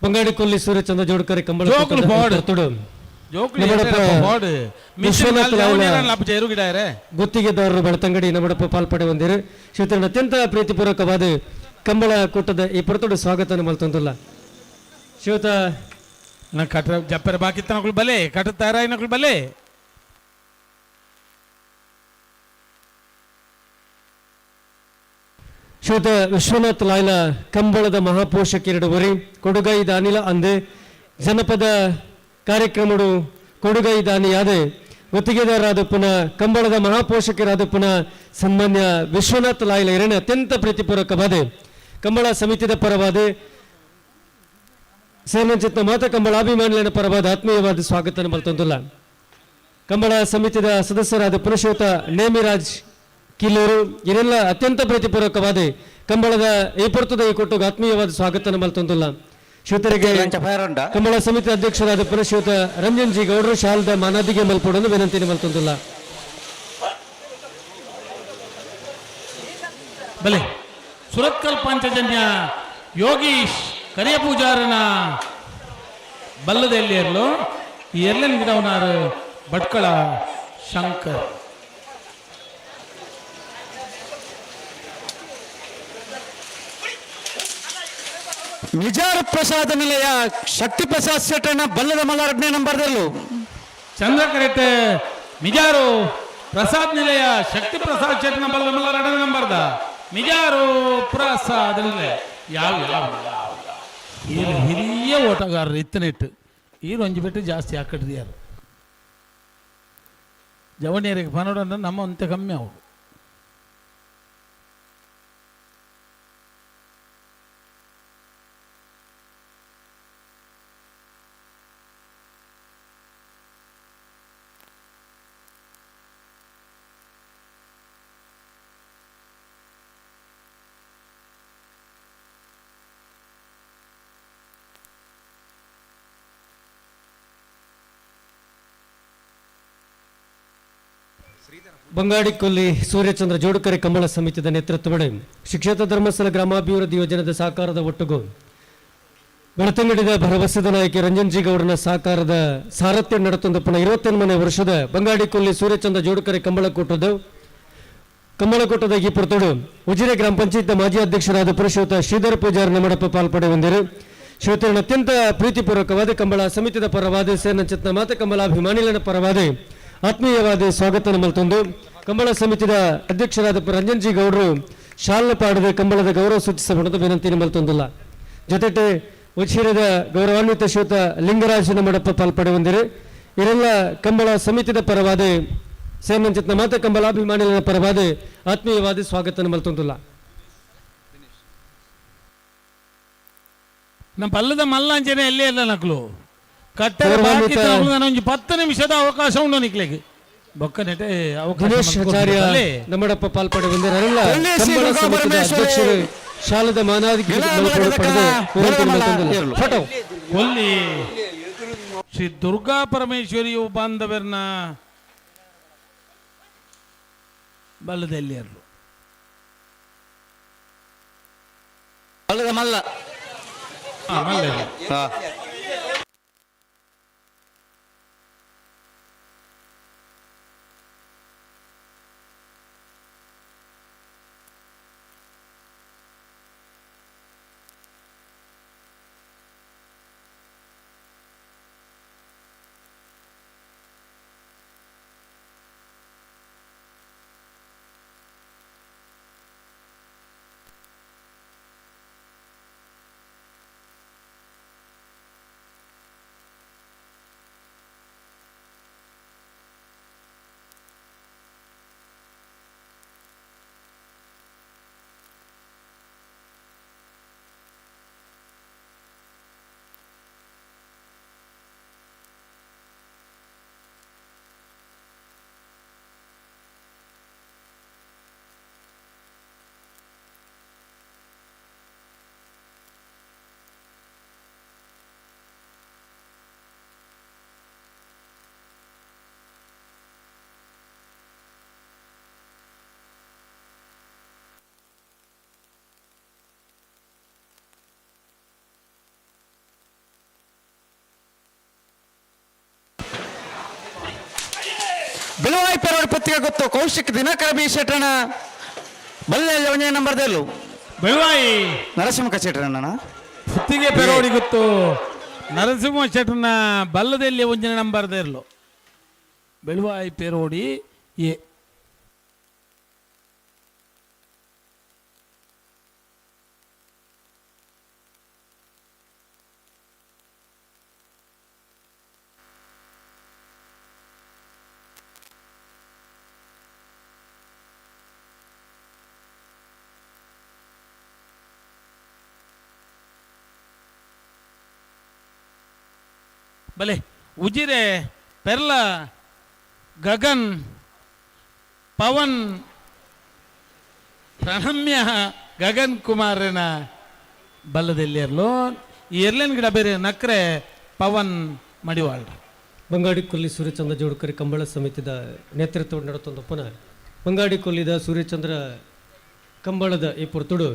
[SPEAKER 4] ಬಂಗಾಡಿ ಕೊಲ್ಲಿ ಸೂರ್ಯಚಂದ್ರ ಜೋಡುಕರೆ ಕಂಬಳ ಗುತ್ತಿಗೆದಾರರು ಬೆಳತಂಗಡಿ ನಮ್ಮಡಪ್ಪ ಪಾಲ್ಪಡೆ ಹೊಂದಿರು. ಶ್ರೀತರನ್ನ ಅತ್ಯಂತ ಪ್ರೀತಿಪೂರ್ವಕವಾದ ಕಂಬಳ ಕೂಟದ ಈ ಪುರತೊಡು ಸ್ವಾಗತ ಮಲ್ತೊಂದಿಲ್ಲ. ಶ್ರೀತ
[SPEAKER 19] ಕಟ್ಟ ಜಪ್ಪರ ಬಾಕಿತ್ತನಗಳು ಬಲೆ ಕಟ್ಟುತ್ತಾರಾಯಿನಗಳು ಬಲೆ
[SPEAKER 4] ಶ್ರೀತ ವಿಶ್ವನಾಥ್ ಲಾಯ್ಲ ಕಂಬಳದ ಮಹಾಪೋಷಕಿರಡುವರಿ ಕೊಡುಗೈ ದಾನಿಲ ಅಂದೆ ಜನಪದ ಕಾರ್ಯಕ್ರಮಡು ಕೊಡುಗೈ ದಾನಿಯಾದ ಗುತ್ತಿಗೆದಾರರಾದ ಪುನಃ ಕಂಬಳದ ಮಹಾಪೋಷಕರಾದ ಪುನಃ ಸನ್ಮಾನ್ಯ ವಿಶ್ವನಾಥ್ ಲಾಯ್ಲ ಎರಡನೇ ಅತ್ಯಂತ ಪ್ರೀತಿಪೂರ್ವಕವಾದ ಕಂಬಳ ಸಮಿತಿಯ ಪರವಾದ ಸೇನಚಿತ್ನ ಮಾತ ಕಂಬಳಾಭಿಮಾನಿಗಳ ಪರವಾದ ಆತ್ಮೀಯವಾದ ಸ್ವಾಗತ ಮಲ್ತೊಂದಿಲ್ಲ. ಕಂಬಳ ಸಮಿತಿಯ ಸದಸ್ಯರಾದ ಪುನಶ್ರೀತ ನೇಮಿರಾಜ್ ಕಿಲ್ಲೂರು ಇವರೆಲ್ಲ ಅತ್ಯಂತ ಪ್ರೀತಿಪೂರ್ವಕವಾದ ಕಂಬಳದ ಈ ಪುರತದ ಈ ಕೊಟ್ಟು ಆತ್ಮೀಯವಾದ ಸ್ವಾಗತ ಮಲ್ತೊಂದಿಲ್ಲ. ಶ್ರೀತರಿಗೆ ಕಂಬಳ ಸಮಿತಿ ಅಧ್ಯಕ್ಷರಾದ ಪುನಶ್ರೀತ ರಂಜನ್ ಜಿ ಗೌಡರು ಶಾಲದ ಮಾನಾದಿಗೆ ಮಲ್ಪಡಲು ವಿನಂತಿ ಮಲ್ತೊಂದಿಲ್ಲ.
[SPEAKER 19] ಬಲೆ ಸುರತ್ಕಲ್ ಪಂಚಜನ್ಯ ಯೋಗೀಶ್ ಕರಿಯ ಪೂಜಾರನ ಬಲ್ಲದ ಎಲ್ಲಿಯರ್ಲು ಈ ಎರ್ಲೆನ್ ಗಿಡವನಾರು ಭಟ್ಕಳ ಶಂಕರ್
[SPEAKER 15] ಮಿಜಾರು ಪ್ರಸಾದ ನಿಲಯ ಶಕ್ತಿ ಪ್ರಸಾದ್ ಶೆಟ್ಟನ ಬಲ್ಲದ ಮಲ್ಲ 2ನೇ ನಂಬರ್ದಲ್ಲೂ
[SPEAKER 19] ಚಂದ್ರಕರೆಟ್ ಮಿಜಾರು ಪ್ರಸಾದ್ ನಿಲಯ ಶಕ್ತಿ ಪ್ರಸಾದ್ ಶೆಟ್ಟಿ ನಂಬರ್ 2 ನಂಬರ್ದ ಮಿಜಾರು ಪ್ರಸಾದ್ ನಿಲಯ ಯಾವ ಹಿರಿಯ ಓಟಗಾರರು ಇತ್ತನಿಟ್ಟು ಈ ರಂಜು ಬಿಟ್ಟು ಜಾಸ್ತಿ ಹಾಕಿಡ್ದಿಯಾರು ಜವಣಿಯರಿಗೆ ಪನ್ನಡ ನಮ್ಮ ಅಂತೆ ಕಮ್ಮಿ ಅವರು.
[SPEAKER 4] ಬಂಗಾಡಿಕೊಲ್ಲಿ ಸೂರ್ಯಚಂದ್ರ ಜೋಡುಕರೆ ಕಂಬಳ ಸಮಿತಿಯ ನೇತೃತ್ವದಲ್ಲಿ ಶಿಕ್ಷಕ ಧರ್ಮಸ್ಥಳ ಗ್ರಾಮಾಭಿವೃದ್ಧಿ ಯೋಜನೆಯ ಸಾಕಾರದ ಒಟ್ಟುಗು ಬೆಳತಂಗಡಿದ ಭರವಸೆದ ನಾಯಕಿ ರಂಜನ್ಜಿ ಗೌಡನ ಸಾಕಾರದ ಸಾರಥ್ಯ ನಡೆತೊಂದು ಪುನಃ 28ನೇ ವರ್ಷದ ಬಂಗಾಡಿಕೊಲ್ಲಿ ಸೂರ್ಯಚಂದ್ರ ಜೋಡುಕರೆ ಕಂಬಳಕೂಟದ ಈ ಪುರ್ತೋಡು ಉಜಿರೆ ಗ್ರಾಮ ಪಂಚಾಯತ್ ಮಾಜಿ ಅಧ್ಯಕ್ಷರಾದ ಪುರುಷೋತ್ತ ಶ್ರೀಧರ ಪೂಜಾರಿ ನಮ್ಮಡಪ್ಪ ಪಾಲ್ಪಡೆ ಹೊಂದಿರು. ಶ್ರೋತರನ್ನು ಅತ್ಯಂತ ಪ್ರೀತಿಪೂರ್ವಕವಾದ ಕಂಬಳ ಸಮಿತಿಯ ಪರವಾದ ಸೇನಚಿತ್ನ ಮಾತ ಕಂಬಲಾಭಿಮಾನಿಗಳ ಪರವಾದ ಆತ್ಮೀಯವಾದ ಸ್ವಾಗತ ಮಲ್ತೊಂದು ಕಂಬಳ ಸಮಿತಿಯ ಅಧ್ಯಕ್ಷರಾದ ರಂಜನ್ಜಿ ಗೌಡರು ಶಾಲ್ನ ಪಾಡದ ಕಂಬಳದ ಗೌರವ ಸೂಚಿಸಬಹುದು ವಿನಂತಿ ಮಲ್ತೊಂದಿಲ್ಲ. ಜೊತೆಗೆ ಉಚಿರದ ಗೌರವಾನ್ವಿತ ಶ್ರೀಯುತ ಲಿಂಗರಾಜನ ಮಡಪ್ಪ ಪಾಲ್ಪಡೆ ಹೊಂದಿರು. ಇವರೆಲ್ಲ ಕಂಬಳ ಸಮಿತಿಯ ಪರವಾದ ಸೇನಚಿತ್ನ ಮಾತ ಕಂಬಲಾಭಿಮಾನಿಗಳ ಪರವಾದ ಆತ್ಮೀಯವಾದ ಸ್ವಾಗತ ಮಲ್ತೊಂದಿಲ್ಲ.
[SPEAKER 19] ನಮ್ಮ ಪಲ್ಲದ ಮಲ್ಲಾಂಚನೆ ಎಲ್ಲೇ ಇಲ್ಲ ನಕ್ಲು ಕಟ್ಟಡ 10 ನಿಮಿಷದ ಅವಕಾಶ ಉಂಟು ನಿಕ್ಲಿಗೆ ಬೊಕ್ಕನೆಟೆ
[SPEAKER 4] ಗಣೇಶ್ ಆಚಾರ್ಯ ನಮ್ಮಡಪ್ಪ ಪಾಲ್ಪಡೆ ಬಂದಿರಲ್ಲ ಅಧ್ಯಕ್ಷರು ಶಾಲದ ಫೋಟೋ
[SPEAKER 19] ಕೊಲ್ಲಿ ಶ್ರೀ ದುರ್ಗಾ ಪರಮೇಶ್ವರಿಯು ಬಾಂಧವರನ್ನ ಬಲ್ಲದಲ್ಲಿ
[SPEAKER 2] ಮಲ್ಲ
[SPEAKER 19] ಮಲ್ಲ
[SPEAKER 2] ಬಿಳುವಾಯಿ ಪೆರೋಡ್ ಪತ್ರಿಕೆ ಗೊತ್ತು ಕೌಶಿಕ್ ದಿನಕರ ಬಿ ಶೆಟ್ಟಣ ಬಲ್ಲೆಯಲ್ಲಿ ಒಂದೇ ನಂಬರ್ದಲ್ಲೂ
[SPEAKER 19] ಬೆಳವಾಯಿ
[SPEAKER 2] ನರಸಿಂಹ ಶೆಟ್ಟಣ್ಣ
[SPEAKER 19] ಪುತ್ತಿಗೆ ಪೆರೋಡಿ ಗೊತ್ತು ನರಸಿಂಹ ಶೆಟ್ಟನ ಬಲ್ಲದಲ್ಲಿ ಒಂದಿನ ನಂಬರ್ದೇ ಇರಲು ಬೆಳವಾಯಿ ಪೆರೋಡಿ ಎ ಬಲೆ ಉಜಿರೆ ಪೆರ್ಲ ಗಗನ್ ಪವನ್ ಪ್ರಣಮ್ಯ ಗಗನ್ ಕುಮಾರನ ಬಲ್ಲದಲ್ಲಿ ಇರಲು ಈ ಎರ್ಲೇನ್ ಗಿಡ ಬೇರೆ ನಕ್ರೆ ಪವನ್ ಮಡಿವಾಳ
[SPEAKER 4] ಬಂಗಾಡಿಕೊಲ್ಲಿ ಸೂರ್ಯಚಂದ್ರ ಜೋಡುಕರೆ ಕಂಬಳ ಸಮಿತಿಯ ನೇತೃತ್ವ ನಡೆತೊಂದು ಪುನಃ ಬಂಗಾಡಿಕೊಲ್ಲಿದ ಸೂರ್ಯಚಂದ್ರ ಕಂಬಳದ ಈ ಪುರ್ತುಡು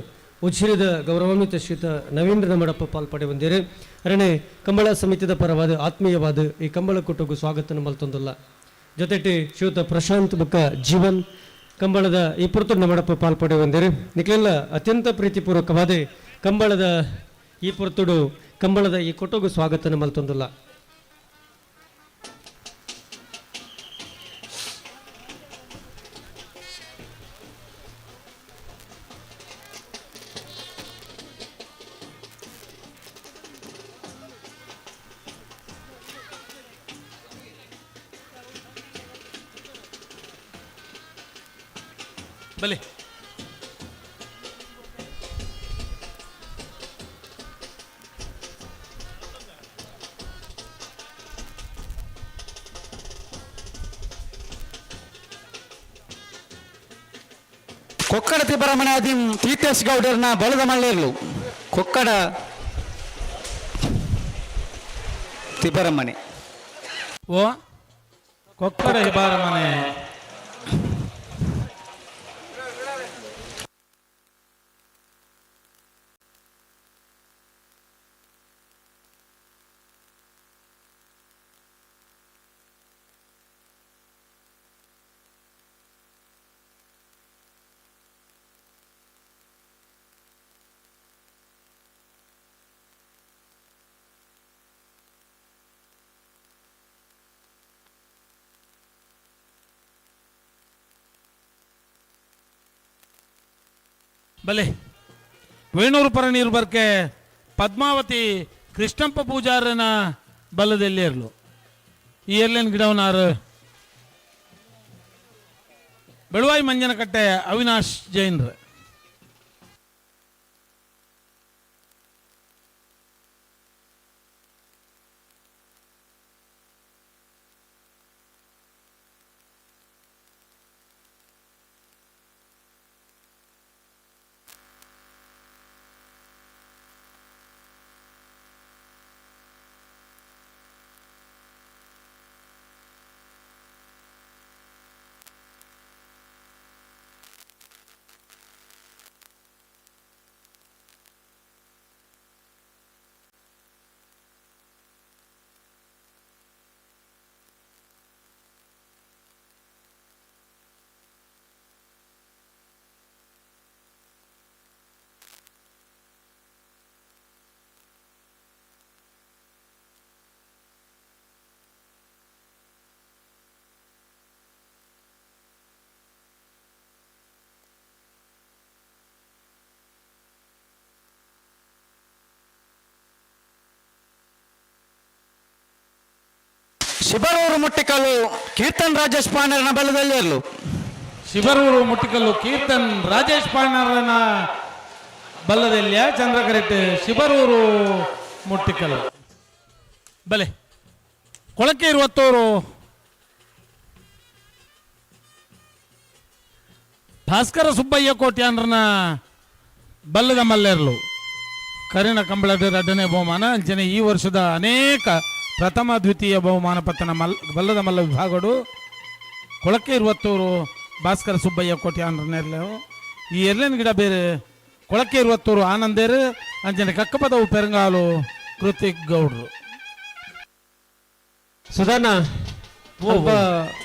[SPEAKER 4] ಉಜಿರಿದ ಗೌರವಾನ್ವಿತ ಶ್ರೀಯುತ ನವೀಂದ್ರ ನಮ್ಮಡಪ್ಪ ಪಾಲ್ಪಡೆ ಬಂದಿರು. ಅರಣೆ ಕಂಬಳ ಸಮಿತಿಯ ಪರವಾದ ಆತ್ಮೀಯವಾದ ಈ ಕಂಬಳ ಕೂಟಗೂ ಸ್ವಾಗತ ಮಲ್ತೊಂದಿಲ್ಲ. ಜೊತೆಗೆ ಶ್ರೀಯುತ ಪ್ರಶಾಂತ್ ಬುಕ್ಕ ಜೀವನ್ ಕಂಬಳದ ಈ ಪುರ್ತುಡು ನಮ್ಮಡಪ್ಪ ಪಾಲ್ಪಡೆ ಬಂದಿರು. ನಿಕ್ಲೆಲ್ಲ ಅತ್ಯಂತ ಪ್ರೀತಿಪೂರ್ವಕವಾದ ಕಂಬಳದ ಈ ಪುರ್ತುಡು ಕಂಬಳದ ಈ ಕೂಟಗೂ ಸ್ವಾಗತ ಮಲ್ತೊಂದಿಲ್ಲ.
[SPEAKER 19] ಬಲೆ
[SPEAKER 18] ಕೊಕ್ಕಡ ತಿಬ್ಬರಮಣಾದಿ ತೀರ್ಥೇಶ್ ಗೌಡರ್ನ ಬಲದ ಮಲ್ಲೇರ್ಲು ಕೊಕ್ಕಡ ತಿಬ್ಬರಮಣೆ
[SPEAKER 19] ಓ ಕೊಕ್ಕಡ ಹಿಬಾರಮನೆ ಬಲೆ ವೇಣೂರು ಪರ ನೀರು ಬರ್ಕೆ ಪದ್ಮಾವತಿ ಕೃಷ್ಣಪ್ಪ ಪೂಜಾರನ ಬಲದಲ್ಲಿ ಇರಲು ಈ ಎರ್ಲೇನು ಗಿಡವನಾರು ಬೆಳುವಾಯಿ ಮಂಜನಕಟ್ಟೆ ಅವಿನಾಶ್ ಜೈನ್ರ
[SPEAKER 18] ಶಿಬರೂರು ಮುಟ್ಟಿಕಲ್ಲು ಕೀರ್ತನ್ ರಾಜೇಶ್ ಪಾಂಡರನ ಬಲದಲ್ಲಿ ಇರಲು
[SPEAKER 19] ಶಿಬರೂರು ಮುಟ್ಟಿಕಲ್ಲು ಕೀರ್ತನ್ ರಾಜೇಶ್ ಪಾಂಡರನ ಬಲ್ಲದೆಲ್ಲಿಯ ಚಂದ್ರಕರೆಟ್ ಶಿಬರೂರು ಮುಟ್ಟಿಕಲ್ಲು ಬಲೆ ಕೊಳಕೆ ಇರುವತ್ತೂರು ಭಾಸ್ಕರ ಸುಬ್ಬಯ್ಯ ಕೋಟ್ಯಾಂಡ್ರನ ಬಲ್ಲದ ಮಲ್ಲೆರ್ಲು ಕರಿಣ ಕಂಬಳದ ಎರಡನೇ ಬಹುಮಾನ ಅಂಚನೆ ಈ ವರ್ಷದ ಅನೇಕ ಪ್ರಥಮ ದ್ವಿತೀಯ ಬಹುಮಾನ ಪತ್ತನ ಬಲ್ಲದ ಮಲ್ಲ ವಿಭಾಗಗಳು ಕೊಳಕೆ ಇರುವತ್ತೂರು ಭಾಸ್ಕರ ಸುಬ್ಬಯ್ಯ ಕೋಟ್ಯಾಂಡ್ರನೆರ್ಲು ಈ ಎರ್ಲೇನ್ ಗಿಡ ಬೇರೆ ಕೊಳಕೆ ಇರುವತ್ತೂರು ಆನಂದೇರು ಅಂಚನೆ ಕಕ್ಕಪದವು ಪೆರಂಗಾಲು ಕೃತಿಕ್ ಗೌಡ್ರು
[SPEAKER 8] ಸುಧಾನ ಅಲ್ಪ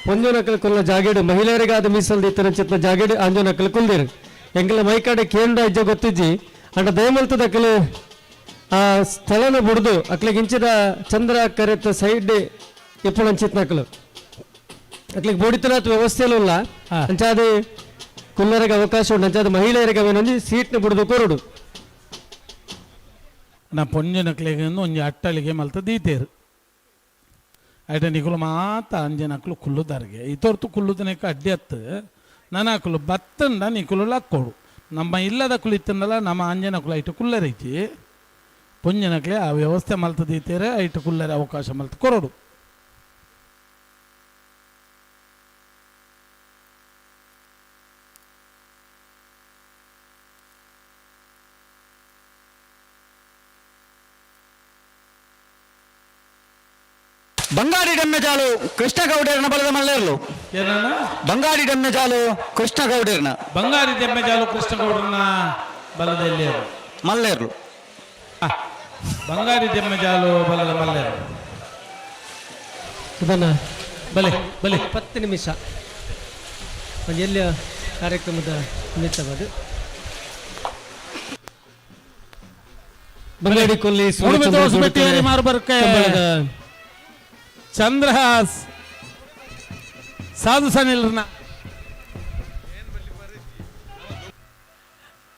[SPEAKER 8] ಪೊಂಜೋನಕಲ್ ಕೊಲ್ಲ ಜಾಗೇಡು ಮಹಿಳೆಯರಿಗಾದ ಮೀಸಲು ಇತ್ತರ ಚಿತ್ರ ಜಾಗೇಡು ಅಂಜೋನಕಲ್ ಕುಲ್ದಿರು ಎಂಕಲ ಮೈಕಾಡೆ ಕೇಂದ್ರ ಇಜ್ಜ ಗೊತ್ತಿಜ್ಜಿ ಅಂಡ ದಯಮಲ್ತದಕ್ಕಲು ಆ ಸ್ಥಳನ ಬಿಡ್ದು ಅಕ್ಲಿಗೆ ಇಂಚಿದ ಚಂದ್ರ ಕರೆತ ಸೈಡ್ ಎప్పుడు ಅಂಚಿತ್ನಕಲು ಅಕ್ಲಿಗೆ ಬೋಡಿತನಾತ್ ವ್ಯವಸ್ಥೆಯಲ್ಲೂ ಇಲ್ಲ ಅಂಚಾದ ಕುಲ್ಲರಿಗೆ ಅವಕಾಶ ಉಂಟು ಅಂಚಾದ ಮಹಿಳೆಯರಿಗೆ ಅವನೊಂದು ಸೀಟ್ನ ಬಿಡ್ದು ಕೊರಡು
[SPEAKER 19] ನಾ ಪೊಂಜನಕ್ಲಿಗೆ ಒಂಜಿ ಅಟ್ಟಳಿಗೆ ಮಲ್ತ ದೀತೇರು ಐಟ ನಿಕುಲು ಮಾತ ಅಂಜನಕ್ಲು ಕುಲ್ಲುದಾರಿಗೆ ಇತೊರ್ತು ಕುಲ್ಲುದನೇಕ ಅಡ್ಡಿ ಹತ್ತು ನನಕಲು ಬತ್ತಂಡ ನಿಕುಲು ಲಕ್ಕೊಡು ನಮ್ಮ ಇಲ್ಲದ ಕುಳಿತಂದಲ್ಲ ನಮ್ಮ ಅಂಜನಕುಲು ಐಟು ಕುಲ್ಲರೈತಿ ಪೊಂಜನಕ್ಲೆ ಆ ವ್ಯವಸ್ಥೆ ಮಲ್ತ ದೀತೇರೆ ಐಟು ಕುಲ್ಲರೆ ಅವಕಾಶ ಮಲ್ತ ಕೊರಡು
[SPEAKER 18] ಬಂಗಾಡಿ ಡಮ್ಮೆಜಾಲು ಕೃಷ್ಣ ಗೌಡರ್ನ ಬಲದ ಮಲ್ಲೇರ್ಲು ಬಂಗಾಡಿ ಡಮ್ಮೆಜಾಲು ಕೃಷ್ಣ ಗೌಡರ್ನ
[SPEAKER 19] ಬಂಗಾರಿ ದೆಮ್ಮೆಜಾಲು ಕೃಷ್ಣ ಗೌಡರ್ನ ಬಲದಲ್ಲಿ
[SPEAKER 18] ಮಲ್ಲೇರ್ಲು
[SPEAKER 19] ಬಂಗಾರಿ ದೆಮ್ಮೆಜಾಲು ಬಲದ ಮಲ್ಲೇರು
[SPEAKER 8] ಇದನ್ನ
[SPEAKER 19] ಬಲೆ ಬಲೆ
[SPEAKER 8] 10 ನಿಮಿಷ ಒಂದು ಎಲ್ಲಿಯ ಕಾರ್ಯಕ್ರಮದ ನಿಮಿತ್ತವಾದ ಬಂಗಾಡಿ ಕೊಲ್ಲಿ
[SPEAKER 19] ಮಾರ್ಬರ್ಕೆ ಚಂದ್ರಹಾಸ್ ಸಾಧು ಸನಿಲ್ರನ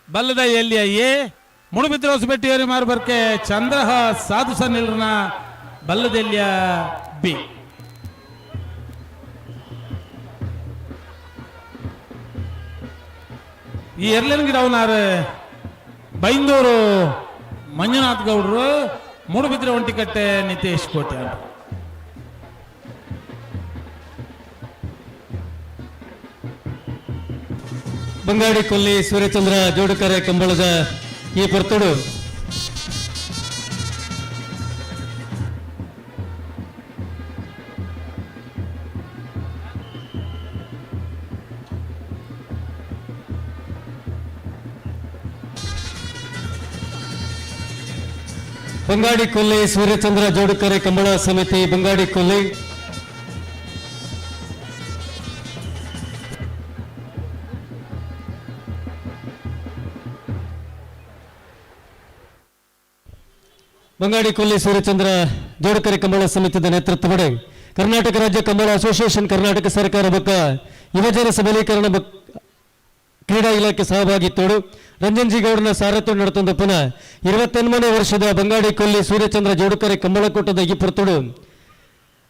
[SPEAKER 19] ಬಲ್ಲದ ಎಲ್ಲಿಯ ಎ ಮುಳುಬಿದ್ರ ಹೊಸಬೆಟ್ಟಿಯವರಿ ಮಾರ್ಬರ್ಕೆ ಚಂದ್ರಹಾಸ್ ಸಾಧು ಸನಿಲ್ರನ ಬಲ್ಲದೆಲ್ಲಿಯ ಬಿ ಈ ಎರ್ಲೇನ್ ಗಿಡವನಾರು ಬೈಂದೂರು ಮಂಜುನಾಥ್ ಗೌಡ್ರು, ಮೂಡುಬಿದ್ರೆ ಒಂಟಿಕಟ್ಟೆ ನಿತೇಶ್ ಕೋಟೆ ಅಂತ.
[SPEAKER 8] ಬಂಗಾಡಿ ಕೊಲ್ಲಿ ಸೂರ್ಯಚಂದ್ರ ಜೋಡುಕರೆ ಕಂಬಳದ ಈ ಪರ್ತುಡು ಬಂಗಾಡಿ ಕೊಲ್ಲಿ ಸೂರ್ಯಚಂದ್ರ ಜೋಡುಕರೆ ಕಂಬಳ ಸಮಿತಿ ಬಂಗಾಡಿ ಕೊಲ್ಲಿ ಬಂಗಾಡಿ ಕೊಲ್ಲಿ ಸೂರ್ಯಚಂದ್ರ ಜೋಡುಕರೆ ಕಂಬಳ ಸಮಿತಿದ ನೇತೃತ್ವದ ಕರ್ನಾಟಕ ರಾಜ್ಯ ಕಂಬಳ ಅಸೋಸಿಯೇಷನ್ ಕರ್ನಾಟಕ ಸರ್ಕಾರ ಬೊಕ್ಕ ಯುವಜನ ಸಬಲೀಕರಣ ಕ್ರೀಡಾ ಇಲಾಖೆ ಸಹಭಾಗಿತ್ವಡು ರಂಜನ್ಜಿ ಗೌಡನ ಸಾರಥ್ಯ ನಡೆತೊಂದು ಪುನಃ 28ನೇ ವರ್ಷದ ಬಂಗಾಡಿ ಕೊಲ್ಲಿ ಸೂರ್ಯಚಂದ್ರ ಜೋಡುಕರೆ ಕಂಬಳಕೂಟದ ಈ ಪರ್ತುಡು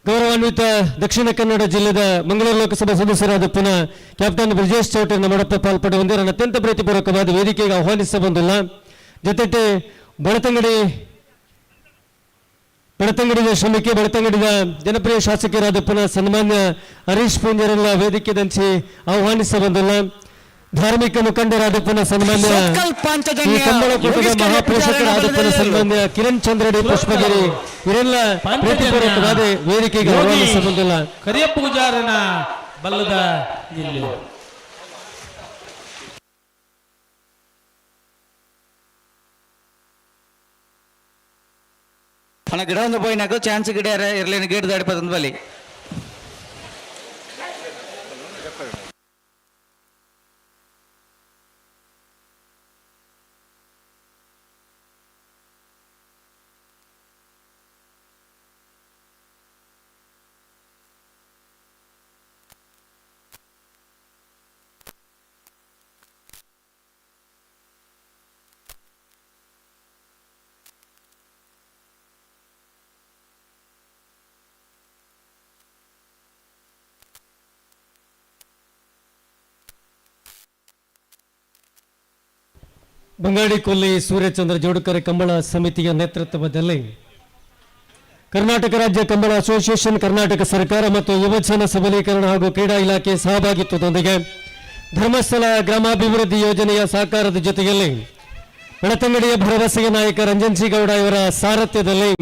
[SPEAKER 8] ಗೌರವಾನ್ವಿತ ದಕ್ಷಿಣ ಕನ್ನಡ ಜಿಲ್ಲೆದ ಮಂಗಳೂರು ಲೋಕಸಭಾ ಸದಸ್ಯರಾದ ಪುನಃ ಕ್ಯಾಪ್ಟನ್ ಬ್ರಿಜೇಶ್ ಚೌಟರ್ನ ಮಡಪ ಪಾಲ್ಪಡೆ ಹೊಂದಿರನ್ನು ಅತ್ಯಂತ ಪ್ರೀತಿಪೂರ್ವಕವಾದ ವೇದಿಕೆಗೆ ಆಹ್ವಾನಿಸಬಂದಿಲ್ಲ. ಜೊತೆಗೆ ಬೆಳತಂಗಡಿದ ಶ್ರಮಿಕೆ ಬೆಳತಂಗಡಿದ ಜನಪ್ರಿಯ ಶಾಸಕರಾದ ಪುನಃ ಸನ್ಮಾನ್ಯ ಹರೀಶ್ ಪೂಂಜರೆಲ್ಲ ವೇದಿಕೆ ದಂಚಿ ಆಹ್ವಾನಿಸಬಂದಿಲ್ಲ. ಧಾರ್ಮಿಕ ಮುಖಂಡರಾದ ಪುನಃ ಸನ್ಮಾನ್ಯ ಕಂಬಳಕೂಟದ ಮಹಾಪೋಷಕರಾದ ಪುನಃ ಸನ್ಮಾನ್ಯ ಕಿರಣ್ ಚಂದ್ರಡಿ ಪುಷ್ಪಗಿರಿ ಇವರೆಲ್ಲ ಪ್ರೀತಿಪೂರ್ವಕವಾದ ವೇದಿಕೆಗೆ ಆಹ್ವಾನಿಸಬಂದಿಲ್ಲ.
[SPEAKER 19] ಕರಿಯ ಪೂಜಾರನ ಬಲ್ಲದ ಜಿಲ್ಲೆ
[SPEAKER 2] ಹಣ ಗಿಡ ಒಂದು ಪೋಯಿನಾಗ ಚಾನ್ಸ್ ಗಿಡ ಇರ್ಲೇನು ಗೇಟ್ ದಾಡಿಪದ ಬಲಿ
[SPEAKER 8] ಬಂಗಾಡಿ ಕೊಲ್ಲಿ ಸೂರ್ಯಚಂದ್ರ ಜೋಡುಕರೆ ಕಂಬಳ ಸಮಿತಿಯ ನೇತೃತ್ವದಲ್ಲಿ ಕರ್ನಾಟಕ ರಾಜ್ಯ ಕಂಬಳ ಅಸೋಸಿಯೇಷನ್ ಕರ್ನಾಟಕ ಸರ್ಕಾರ ಮತ್ತು ಯುವಜನ ಸಬಲೀಕರಣ ಹಾಗೂ ಕ್ರೀಡಾ ಇಲಾಖೆ ಸಹಭಾಗಿತ್ವದೊಂದಿಗೆ ಧರ್ಮಸ್ಥಳ ಗ್ರಾಮಾಭಿವೃದ್ಧಿ ಯೋಜನೆಯ ಸಹಕಾರದ ಜೊತೆಯಲ್ಲಿ ಬೆಳತಂಗಡಿಯ ಭರವಸೆಯ ನಾಯಕ ರಂಜನ್ ಗೌಡ ಇವರ ಸಾರಥ್ಯದಲ್ಲಿ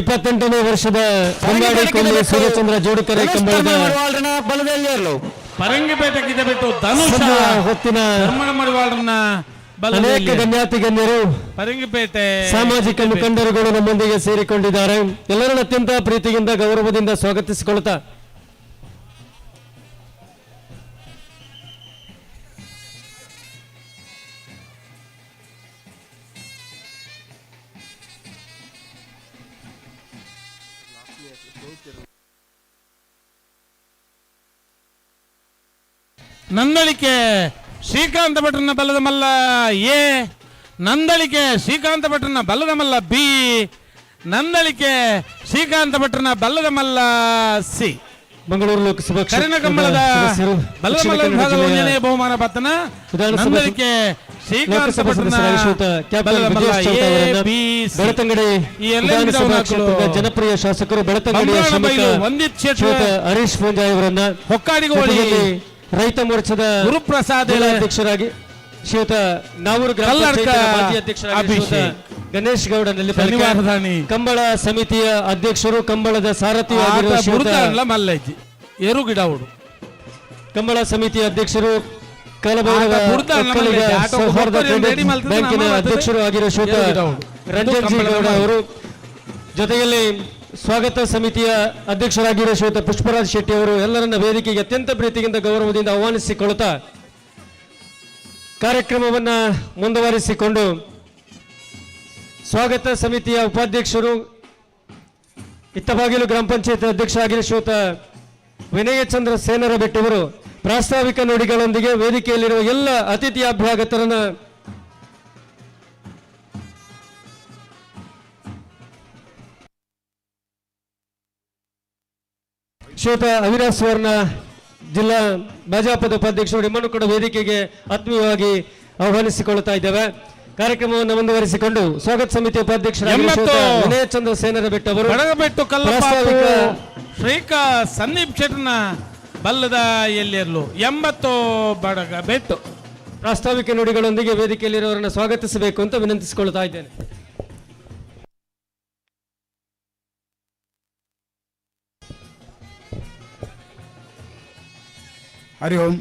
[SPEAKER 8] 28ನೇ ವರ್ಷದ ಬಂಗಾಡಿ ಕೊಲ್ಲಿ ಸೂರ್ಯಚಂದ್ರ ಜೋಡುಕರೆ ಕಂಬಳದ
[SPEAKER 19] ಪರಂಗಿಪೇಟೆಗಿದ ಬಿಟ್ಟು ಧನುಷ
[SPEAKER 8] ಹೊತ್ತಿನ
[SPEAKER 19] ಮಡಿವಾಳರನ್ನ
[SPEAKER 8] ಅನೇಕ ಗಣ್ಯಾತಿ ಗಣ್ಯರು
[SPEAKER 19] ಪರಂಗಿಪೇಟೆ
[SPEAKER 8] ಸಾಮಾಜಿಕ ಮುಖಂಡರುಗಳು ನಮ್ಮೊಂದಿಗೆ ಸೇರಿಕೊಂಡಿದ್ದಾರೆ. ಎಲ್ಲರನ್ನ ಅತ್ಯಂತ ಪ್ರೀತಿಯಿಂದ ಗೌರವದಿಂದ ಸ್ವಾಗತಿಸಿಕೊಳ್ತಾ
[SPEAKER 19] ನಂದಳಿಕೆ ಶ್ರೀಕಾಂತ ಭಟ್ರನ ಬಲ್ಲದ ಮಲ್ಲ A, Nandalike Srikanth ಭಟ್ರನ ಬಲ್ಲದ Mallya B, Nandalike Srikanth ಭಟ್ರನ ಬಲ್ಲದ Mallya C.
[SPEAKER 8] Mangaluru Lok Sabha
[SPEAKER 19] ಕರಿನ ಕಂಬಳದ ಬಲ್ಲದ ಮಲ್ಲ ವಿಭಾಗದ 1ನೇ ಬಹುಮಾನ ಪತ್ತನ ನಂದಳಿಕೆ ಶ್ರೀಕಾಂತ ಭಟ್ರನ ಬಲ್ಲದ ಮಲ್ಲ ಎ, ಬಿ, ಸಿ.
[SPEAKER 8] ಬೆಳತಂಗಡಿ ಜನಪ್ರಿಯ ಶಾಸಕರು ಬೆಳತಂಗಡಿಯ ಹರೀಶ್ ಪೂಂಜಾ ಇವರನ್ನ
[SPEAKER 19] ಹೊಕ್ಕಾಡಿಗೋಳಿ
[SPEAKER 8] ರೈತ ಮೋರ್ಚಾದ
[SPEAKER 19] ಗುರುಪ್ರಸಾದ್
[SPEAKER 8] ಅಧ್ಯಕ್ಷರಾಗಿ ಶ್ರೀಯುತ ನಾವೂರು ಗ್ರಾಮ ಪಂಚಾಯತ್ ಮಾಜಿ ಅಧ್ಯಕ್ಷರಾಗಿ ಗಣೇಶ್ ಗೌಡ ನೆಲ್ಲಿಪಲ್ಲಿ ಕಂಬಳ ಸಮಿತಿಯ ಅಧ್ಯಕ್ಷರು ಕಂಬಳದ ಸಾರಥಿಯಾಗಿರುವ
[SPEAKER 19] ಮಲ್ಲಜ್ಜಿ ಏರುಗಿಡಾವುಡು
[SPEAKER 8] ಕಂಬಳ ಸಮಿತಿಯ ಅಧ್ಯಕ್ಷರು ಕಲಬೈರವ ಸೌಹಾರ್ದ ಬ್ಯಾಂಕಿನ ಅಧ್ಯಕ್ಷರು ಆಗಿರುವ ಶ್ರೀಯುತ ರಂಜನ್ ಗೌಡ ಅವರು, ಜೊತೆಯಲ್ಲಿ ಸ್ವಾಗತ ಸಮಿತಿಯ ಅಧ್ಯಕ್ಷರಾಗಿರುವ ಶ್ರೀಯುತ ಪುಷ್ಪರಾಜ್ ಶೆಟ್ಟಿ ಅವರು ಎಲ್ಲರನ್ನ ವೇದಿಕೆಗೆ ಅತ್ಯಂತ ಪ್ರೀತಿಯಿಂದ ಗೌರವದಿಂದ ಆಹ್ವಾನಿಸಿಕೊಳ್ಳುತ್ತಾ ಕಾರ್ಯಕ್ರಮವನ್ನ ಮುಂದುವರಿಸಿಕೊಂಡು ಸ್ವಾಗತ ಸಮಿತಿಯ ಉಪಾಧ್ಯಕ್ಷರು ಇತ್ತಬಾಗಿಲು ಗ್ರಾಮ ಪಂಚಾಯತ್ ಅಧ್ಯಕ್ಷರಾಗಿರುವ ಶ್ರೀಯುತ ವಿನಯಚಂದ್ರ ಸೇನರ ಬೆಟ್ಟವರು ಪ್ರಾಸ್ತಾವಿಕ ನುಡಿಗಳೊಂದಿಗೆ ವೇದಿಕೆಯಲ್ಲಿರುವ ಎಲ್ಲ ಅತಿಥಿ ಅಭ್ಯಾಗತರನ್ನ ಶ್ರೀಯುತ ಅವಿನಾಶ್ ಸುವರ್ಣ
[SPEAKER 4] ಜಿಲ್ಲಾ ಭಾಜಪದ ಉಪಾಧ್ಯಕ್ಷರು ನಿಮ್ಮನ್ನು ಕೂಡ ವೇದಿಕೆಗೆ ಆತ್ಮೀಯವಾಗಿ ಆಹ್ವಾನಿಸಿಕೊಳ್ಳುತ್ತಾ ಇದ್ದೇವೆ. ಕಾರ್ಯಕ್ರಮವನ್ನು ಮುಂದುವರಿಸಿಕೊಂಡು ಸ್ವಾಗತ ಸಮಿತಿ ಉಪಾಧ್ಯಕ್ಷರಾದ ವಿನಯ ಚಂದ್ರ ಸೇನರ ಬೆಟ್ಟ ಅವರು
[SPEAKER 19] ಬಡಗಬೆಟ್ಟು ಕಲ್ಲಪ್ಪ ಶ್ರೀಕಾ ಸಂದೀಪ್ ಶೆಟ್ಟರ್ನ ಬಲ್ಲದ ಎಲ್ಲಿರಲು 80 ಬಡಗಬೆಟ್ಟು
[SPEAKER 4] ಪ್ರಾಸ್ತಾವಿಕ ನುಡಿಗಳೊಂದಿಗೆ ವೇದಿಕೆಯಲ್ಲಿರುವವರನ್ನು ಸ್ವಾಗತಿಸಬೇಕು ಅಂತ ವಿನಂತಿಸಿಕೊಳ್ತಾ ಇದ್ದೇನೆ.
[SPEAKER 12] ಹರಿ ಓಂ.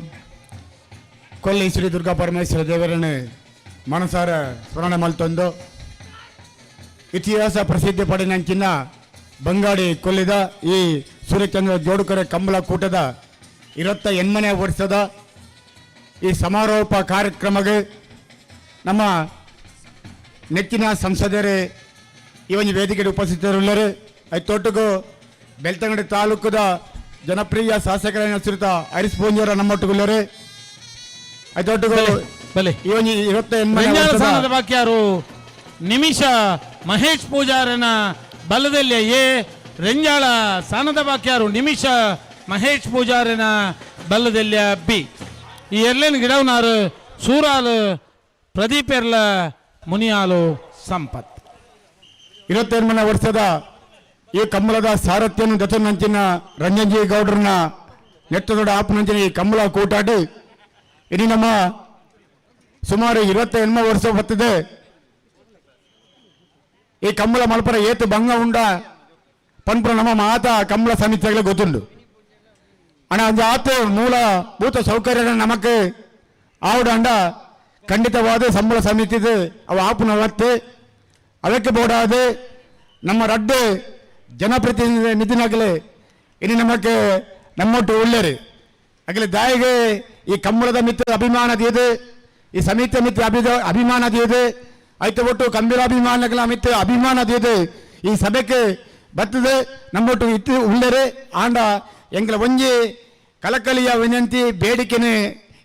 [SPEAKER 12] ಕೊಲ್ಲಿ ಶ್ರೀ ದುರ್ಗಾ ಪರಮೇಶ್ವರ ದೇವರನ್ನು ಮನಸಾರ ಸ್ಮರಣೆ ಮಲ್ತೊಂದು ಇತಿಹಾಸ ಪ್ರಸಿದ್ಧಿ ಪಡಿನಂಚಿನ ಬಂಗಾಡಿ ಕೊಲ್ಲಿದ ಈ ಸೂರ್ಯಚಂದ್ರ ಜೋಡುಕರೆ ಕಂಬಳ ಕೂಟದ 28ನೇ ವರ್ಷದ ಈ ಸಮಾರೋಪ ಕಾರ್ಯಕ್ರಮಕ್ಕೆ ನಮ್ಮ ನೆಚ್ಚಿನ ಸಂಸದರೇ ಈ ಒಂದು ವೇದಿಕೆಗೆ ಉಪಸ್ಥಿತರುಳ್ಳರು. ಐತೊಟ್ಟಿಗೂ ಬೆಳ್ತಂಗಡಿ ತಾಲೂಕದ ಜನಪ್ರಿಯ ಶಾಸಕರ ಶ್ರೀಯುತ ಹರೀಶ್ ಪೂಂಜರ ನಮ್ಮೊಟ್ಟಿಗುಳ್ಳರು. ಐತೊಟ್ಟಿಗೂ ಈ ಒಂದು 28ನೇ
[SPEAKER 19] ಬಾಕ್ಯಾರು ನಿಮಿಷ ಮಹೇಶ್ ಪೂಜಾರನ ಬಲದಲ್ಲಿ ರೆಂಜಾಳ ಸಾನದ ಬಾಕ್ಯಾರು ನಿಮಿಷ ಮಹೇಶ್ ಪೂಜಾರನ ಬಲ್ಲದಲ್ಯ ಬಿ ಈ ಎರ್ಲೇನ್ ಗಿಡವನಾರು ಸೂರಾಲು ಪ್ರದೀಪ್ ಎರ್ಲ ಮುನಿಯಾಲು ಸಂಪತ್
[SPEAKER 12] 28ನೇ ವರ್ಷದ ಈ ಕಂಬಳದ ಸಾರಥ್ಯವನ್ನು ದತ್ತನಂಚಿನ ರಂಜನ್ಜಿ ಗೌಡ್ರನ್ನ ನೆಟ್ಟದೊಡ ಆಪನಂಚಿನ ಈ ಕಂಬಳ ಕೂಟಾಡಿ ಇಡೀ ನಮ್ಮ ಸುಮಾರು 28 ವರ್ಷ ಬರ್ತದೆ. ಈ ಕಂಬಳ ಮಲ್ಪರ ಏತು ಭಂಗ ಉಂಡ ಪನ್ಪುರ ನಮ್ಮ ಮಾತ ಕಂಬಳ ಸಮಿತಿಗಳ ಗೊತ್ತುಂಡು ಅಣ್ಣ ಅಂಜ ಆತು ಮೂಲಭೂತ ಸೌಕರ್ಯ ನಮಕ್ಕೆ ಆವುಡಂಡ ಖಂಡಿತವಾದ ಸಂಬಳ ಸಮಿತಿ ಅವು ಆಪುನ ಅವತ್ತು ಅದಕ್ಕೆ ಬೋಡಾದು ನಮ್ಮ ರಡ್ಡು ಜನಪ್ರತಿನಿಧಿನಾಗಲೇ ಇನ್ನು ನಮಗೆ ನಮ್ಮೊಟ್ಟು ಉಳ್ಳರು ಆಗಲೇ ದಾಯಿಗೆ ಈ ಕಂಬಳದ ಮಿತ್ರ ಅಭಿಮಾನ ದಿಯದು ಈ ಸಮಿತಿ ಮಿತ್ರ ಅಭಿಮಾನ ದಿಯದು ಆಯ್ತು ಒಟ್ಟು ಕಂಬೀರಾಭಿಮಾನಗಳ ಮಿತ್ರ ಅಭಿಮಾನ ದಿಯದು ಈ ಸಭೆಗೆ ಬರ್ತದೆ ನಮ್ಮೊಟ್ಟು ಇತ್ತು ಉಳ್ಳರು ಆಂಡ ಎಂಗಳ ಒಂಜಿ ಕಲಕಲಿಯ ವಿನಂತಿ ಬೇಡಿಕೆನೆ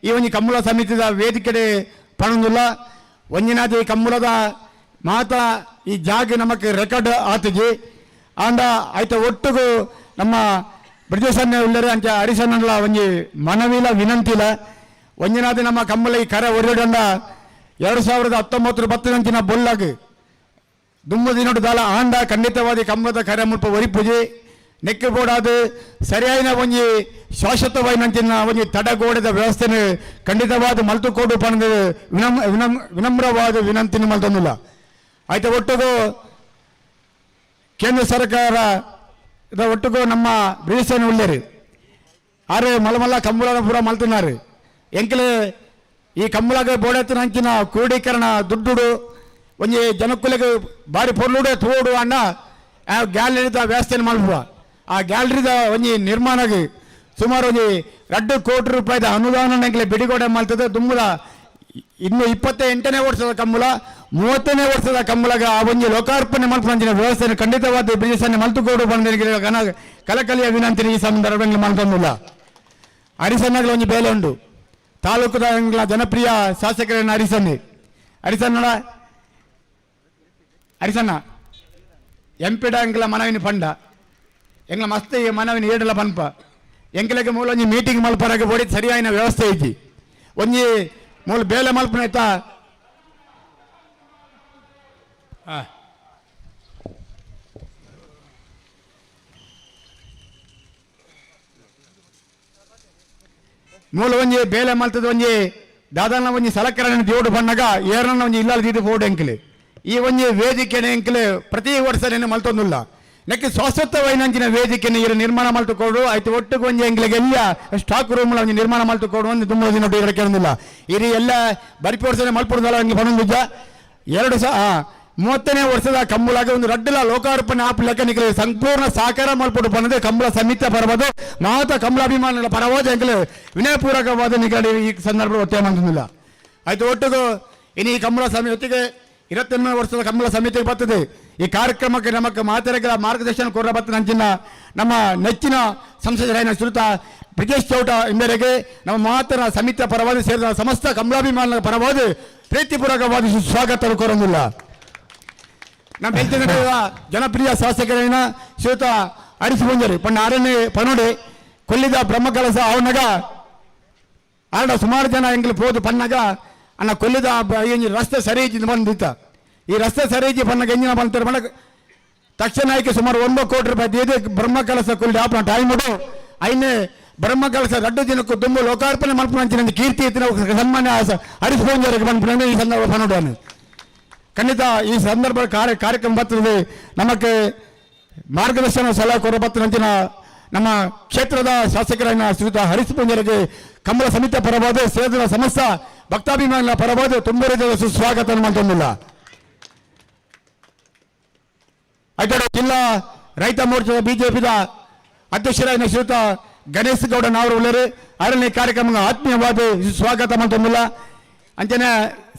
[SPEAKER 12] ಈ ಒಂಜಿ ಕಂಬಳ ಸಮಿತಿದ ವೇದಿಕೆ ಪಣಂದಿಲ್ಲ ಒಂಜಿನಾದ ಈ ಕಂಬಳದ ಮಾತಾ ಈ ಜಾಗ ನಮಗೆ ರೆಕಾರ್ಡ್ ಆತಜಿ ಆಂಡ ಆಯ್ತ ಒಟ್ಟಿಗೂ ನಮ್ಮ ಬ್ರಿಜೇಶನ್ನ ಉಳ್ಳರು ಅಂಚ ಹರಿಸನ್ನಲ್ಲ ಒಂಜಿ ಮನವಿಲ ವಿನಂತಿಲ ಒಂಜಿನಾದ ನಮ್ಮ ಕಂಬಳ ಈ ಕರೆ ಒರೆಡಂಡ 2019 ಬೊಲ್ಲಾಗ ದುಮ್ಮು ದಿನೋಡು ದಾಲ ಆಂಡ ಖಂಡಿತವಾದಿ ಕಂಬದ ಕರೆ ಮುಲ್ಪ ಒರಿಪುಜಿ ನೆಕ್ಕೆ ಬೋಡಾದು ಸರಿಯಾದ ಒಂಜಿ ಶಾಶ್ವತವಾಯಿನಂಚಿನ ಒಂಜಿ ತಡಗೋಡದ ವ್ಯವಸ್ಥೆನ ಖಂಡಿತವಾದ ಮಲ್ತುಕೋಡು ಪಣದ ವಿನಮ್ರವಾದ ವಿನಂತಿನ ಮಲ್ತೊಂದಿಲ್ಲ ಆಯ್ತ ಒಟ್ಟಿಗೂ ಕೇಂದ್ರ ಸರ್ಕಾರ ಒಟ್ಟಿಗೂ ನಮ್ಮ ಬ್ರಿಟಿಷನ್ ಉಳ್ಳರು ಆರು ಮಲಮಲ್ಲ ಕಂಬಳ ಪೂರ ಮಲ್ತಿನಾರು ಎಂಕಲೆ ಈ ಕಂಬಳಗೆ ಬೋಡೆತ್ತಿನಂಚಿನ ಕ್ರೋಢೀಕರಣ ದುಡ್ಡು ಒಂಜಿ ಜನಕ್ಕುಲೆಗೆ ಬಾರಿ ಪೊರ್ಲುಡೆ ತೋಡು ಅಣ್ಣ ಆ ಗ್ಯಾಲರಿದ ವ್ಯವಸ್ಥೆ ಮಲ್ಪುವ ಆ ಗ್ಯಾಲರಿದ ಒಂಜಿ ನಿರ್ಮಾಣಗೆ ಸುಮಾರು ಒಂಜಿ 2 ಕೋಟಿ ರೂಪಾಯಿದ ಅನುದಾನ ಬಿಡುಗಡೆ ಮಾಡ್ತದೆ ದುಮ್ಮದ ಇನ್ನು 28ನೇ ವರ್ಷದ ಕಂಬಳ 30ನೇ ವರ್ಷದ ಕಂಬಳಗ ಆ ಒಂಜಿ ಲೋಕಾರ್ಪಣೆ ಮಲ್ಪಂಚಿನ ವ್ಯವಸ್ಥೆ ಖಂಡಿತವಾದ ಬ್ರಿಟಿಷನ್ನ ಮಲ್ತುಕೋಡು ಬಂದ ಕಲಕಲಿಯ ವಿನಂತಿ ಈ ಸಂದರ್ಭದಲ್ಲಿ ಮಾಡ್ತಂದಿಲ್ಲ. ಹರಿಸನ್ನಗಳ ಒಂಜಿ ಬೇಲೆ ಉಂಡು ತಾಲೂಕುದ ಜನಪ್ರಿಯ ಶಾಸಕರನ್ನ ಹರಿಸನ್ನ ಎಂಪಿಡ ಎಂಕಲ ಮನವಿನ ಪಂಡ ಎಂಗ್ಲ ಮಸ್ತ್ ಮನವಿನ ಏಡಲ ಪನ್ಪ ಎಂಕಲಕ್ಕೆ ಮೂಲ ಒಂಜಿ ಮೀಟಿಂಗ್ ಮಲ್ಪರಾಗ ಬೋಡಿ ಸರಿಯಾದ ವ್ಯವಸ್ಥೆ ಐತಿ ಒಂಜಿ ಮೂಲ ಬೇಲೆ ಮಲ್ಪನ ಆಯ್ತಾ ಮೂಲ ಒಂಜಿ ಬೇಲೆ ಮಲ್ತದ ಒಂಜಿ ದಾದಾನ ಒಂಜಿ ಸಲಕರಣೆ ದೇವಡು ಬಣ್ಣಗ ಏರನ್ನ ಒಂಜಿ ಇಲ್ಲಾಲ ದೀದು ಬೋರ್ಡ್ ಎಂಕಲೆ ಈ ಒಂಜಿ ವೇದಿಕೆ ಎಂಕಲೆ ಪ್ರತಿ ವರ್ಷ ಮಲ್ತೊಂದಿಲ್ಲ ನೆಕ್ಕೆ ಶಾಶ್ವತವಾಯಿನಂಚಿನ ವೇದಿಕೆ ಇರು ನಿರ್ಮಾಣ ಮಲ್ತುಕೊಡು ಆಯ್ತು ಒಟ್ಟಿಗೆ ಒಂಜಿ ಎಂಗ್ಲಿಗೆ ಎಲ್ಲ ಸ್ಟಾಕ್ ರೂಮ್ ಒಂಜಿ ನಿರ್ಮಾಣ ಮಲ್ತುಕೊಡು ಒಂದು ತುಂಬ ದಿನ ಕೇಳೋದಿಲ್ಲ ಇರಿ ಎಲ್ಲ ಬರಿಪಿ ವರ್ಷ ಮಲ್ಪುರದಲ್ಲ ಹಂಗೆ ಪಣಂದಿದ್ದ 30ನೇ ವರ್ಷದ ಕಂಬಳಾಗ ಒಂದು ರಡ್ಡಲ ಲೋಕಾರ್ಪಣೆ ಆಪ್ ಲೆಕ್ಕ ಸಂಪೂರ್ಣ ಸಾಕಾರ ಮಲ್ಪುಡು ಪಣದೆ ಕಂಬಳ ಸಮಿತಿ ಪರವಾದ ಮಾತ ಕಂಬಳಾಭಿಮಾನಿಗಳ ಪರವಾದ ಎಂಕಲೆ ವಿನಯಪೂರ್ವಕವಾದ ನಿಗಡಿ ಈ ಸಂದರ್ಭ ಒತ್ತಾಯ ಮಾಡ್ತಿಲ್ಲ ಆಯ್ತು ಒಟ್ಟಿಗೂ ಇನ್ನು ಈ ಕಂಬಳ ಸಮಿತಿಗೆ 28ನೇ ವರ್ಷದ ಕಂಬಳ ಸಮಿತಿಗೆ ಬರ್ತದೆ ಈ ಕಾರ್ಯಕ್ರಮಕ್ಕೆ ನಮಗೆ ಮಾತೆರೆಗಳ ಮಾರ್ಗದರ್ಶನ ಕೊಡ ಬರ್ತದೆ ಅಂಚಿನ ನಮ್ಮ ನೆಚ್ಚಿನ ಸಂಸದರಾಯನ ಶ್ರೀಯುತ ಬ್ರಿಜೇಶ್ ಚೌಟ ಇಂದರೆಗೆ ನಮ್ಮ ಮಾತನ ಸಮಿತಿಯ ಪರವಾದ ಸೇರಿದ ಸಮಸ್ತ ಕಂಬಳಾಭಿಮಾನಿಗಳ ಪರವಾದ ಪ್ರೀತಿಪೂರ್ವಕವಾದ ಸ್ವಾಗತ ಕೋರಂಗಿಲ್ಲ. ನಮ್ಮ ಬೆಳ್ತಂಗಡಿಯ ಜನಪ್ರಿಯ ಶಾಸಕರಾದ ಶ್ರೀಯುತ ಹರೀಶ್ ಪೂಂಜರಿ ಪಣ್ಣ ಆರನೇ ಪನೋಡೆ ಕೊಲ್ಲಿದ ಬ್ರಹ್ಮಕಲಸ ಅವನಾಗ ಆಡ ಸುಮಾರು ಜನ ಎಂಗ್ಲು ಪೋದು ಪನ್ನಾಗ ಅನ್ನ ಕೊಲ್ಲಿದ ರಸ್ತೆ ಸರಿ ಇದ್ದಿದ್ದು ಬಂದಿತ್ತ ಈ ರಸ್ತೆ ಸರಿ ಇದ್ದಿ ಪನ್ನಾಗ ಎಂಜಿನ ಬಂತಾರೆ ಮನ ತಕ್ಷಣಕ್ಕೆ ಸುಮಾರು 1 ಕೋಟಿ ರೂಪಾಯಿ ಇದೆ ಬ್ರಹ್ಮಕಲಸ ಕೊಲ್ಲಿ ಆಪಣ ಟೈಮುಡು ಐನೇ ಬ್ರಹ್ಮಕಲಸ 2 ದಿನಕ್ಕೂ ತುಂಬ ಲೋಕಾರ್ಪಣೆ ಮಲ್ಪಂಚಿನ ಕೀರ್ತಿ ಇತ್ತಿನ ಸನ್ಮಾನ್ಯ ಹರಿಸ್ಪೂಂಜರಿಗೆ ಬಂದ್ಬಿಟ್ಟು ಈ ಸಂದರ್ಭ ಪನ್ನೋಡಾನು ಖಂಡಿತ ಈ ಸಂದರ್ಭ ಕಾರ್ಯಕ್ರಮ ಬರ್ತದೆ ನಮಗೆ ಮಾರ್ಗದರ್ಶನ ಸಲಹೆ ಕೊರ ಬರ್ತಂಚಿನ ನಮ್ಮ ಕ್ಷೇತ್ರದ ಶಾಸಕರಾದ ಶ್ರೀಯುತ ಹರಿಸ್ಪೂಂಜರಿಗೆ ಕಂಬಳ ಸಮಿತಿಯ ಪರವಾದ ಸೇರಿದ ಸಮಸ್ತ ಭಕ್ತಾಭಿಮಾನಿಗಳ ಪರವಾದ ತುಂಬ ರೀತಿಯ ಸುಸ್ವಾಗತ ಮಾಡ್ತಂದಿಲ್ಲ. ಐತಡ ಜಿಲ್ಲಾ ರೈತ ಮೋರ್ಚಾದ ಬಿಜೆಪಿದ ಅಧ್ಯಕ್ಷರಾದ ಶ್ರೀಯುತ ಗಣೇಶ್ ಗೌಡ ನಾವರು ಉಳ್ಳರು ಅವರಲ್ಲಿ ಕಾರ್ಯಕ್ರಮ ಆತ್ಮೀಯವಾದ ಸ್ವಾಗತ ಮಾಡ್ತಂದಿಲ್ಲ. ಅಂಚನೆ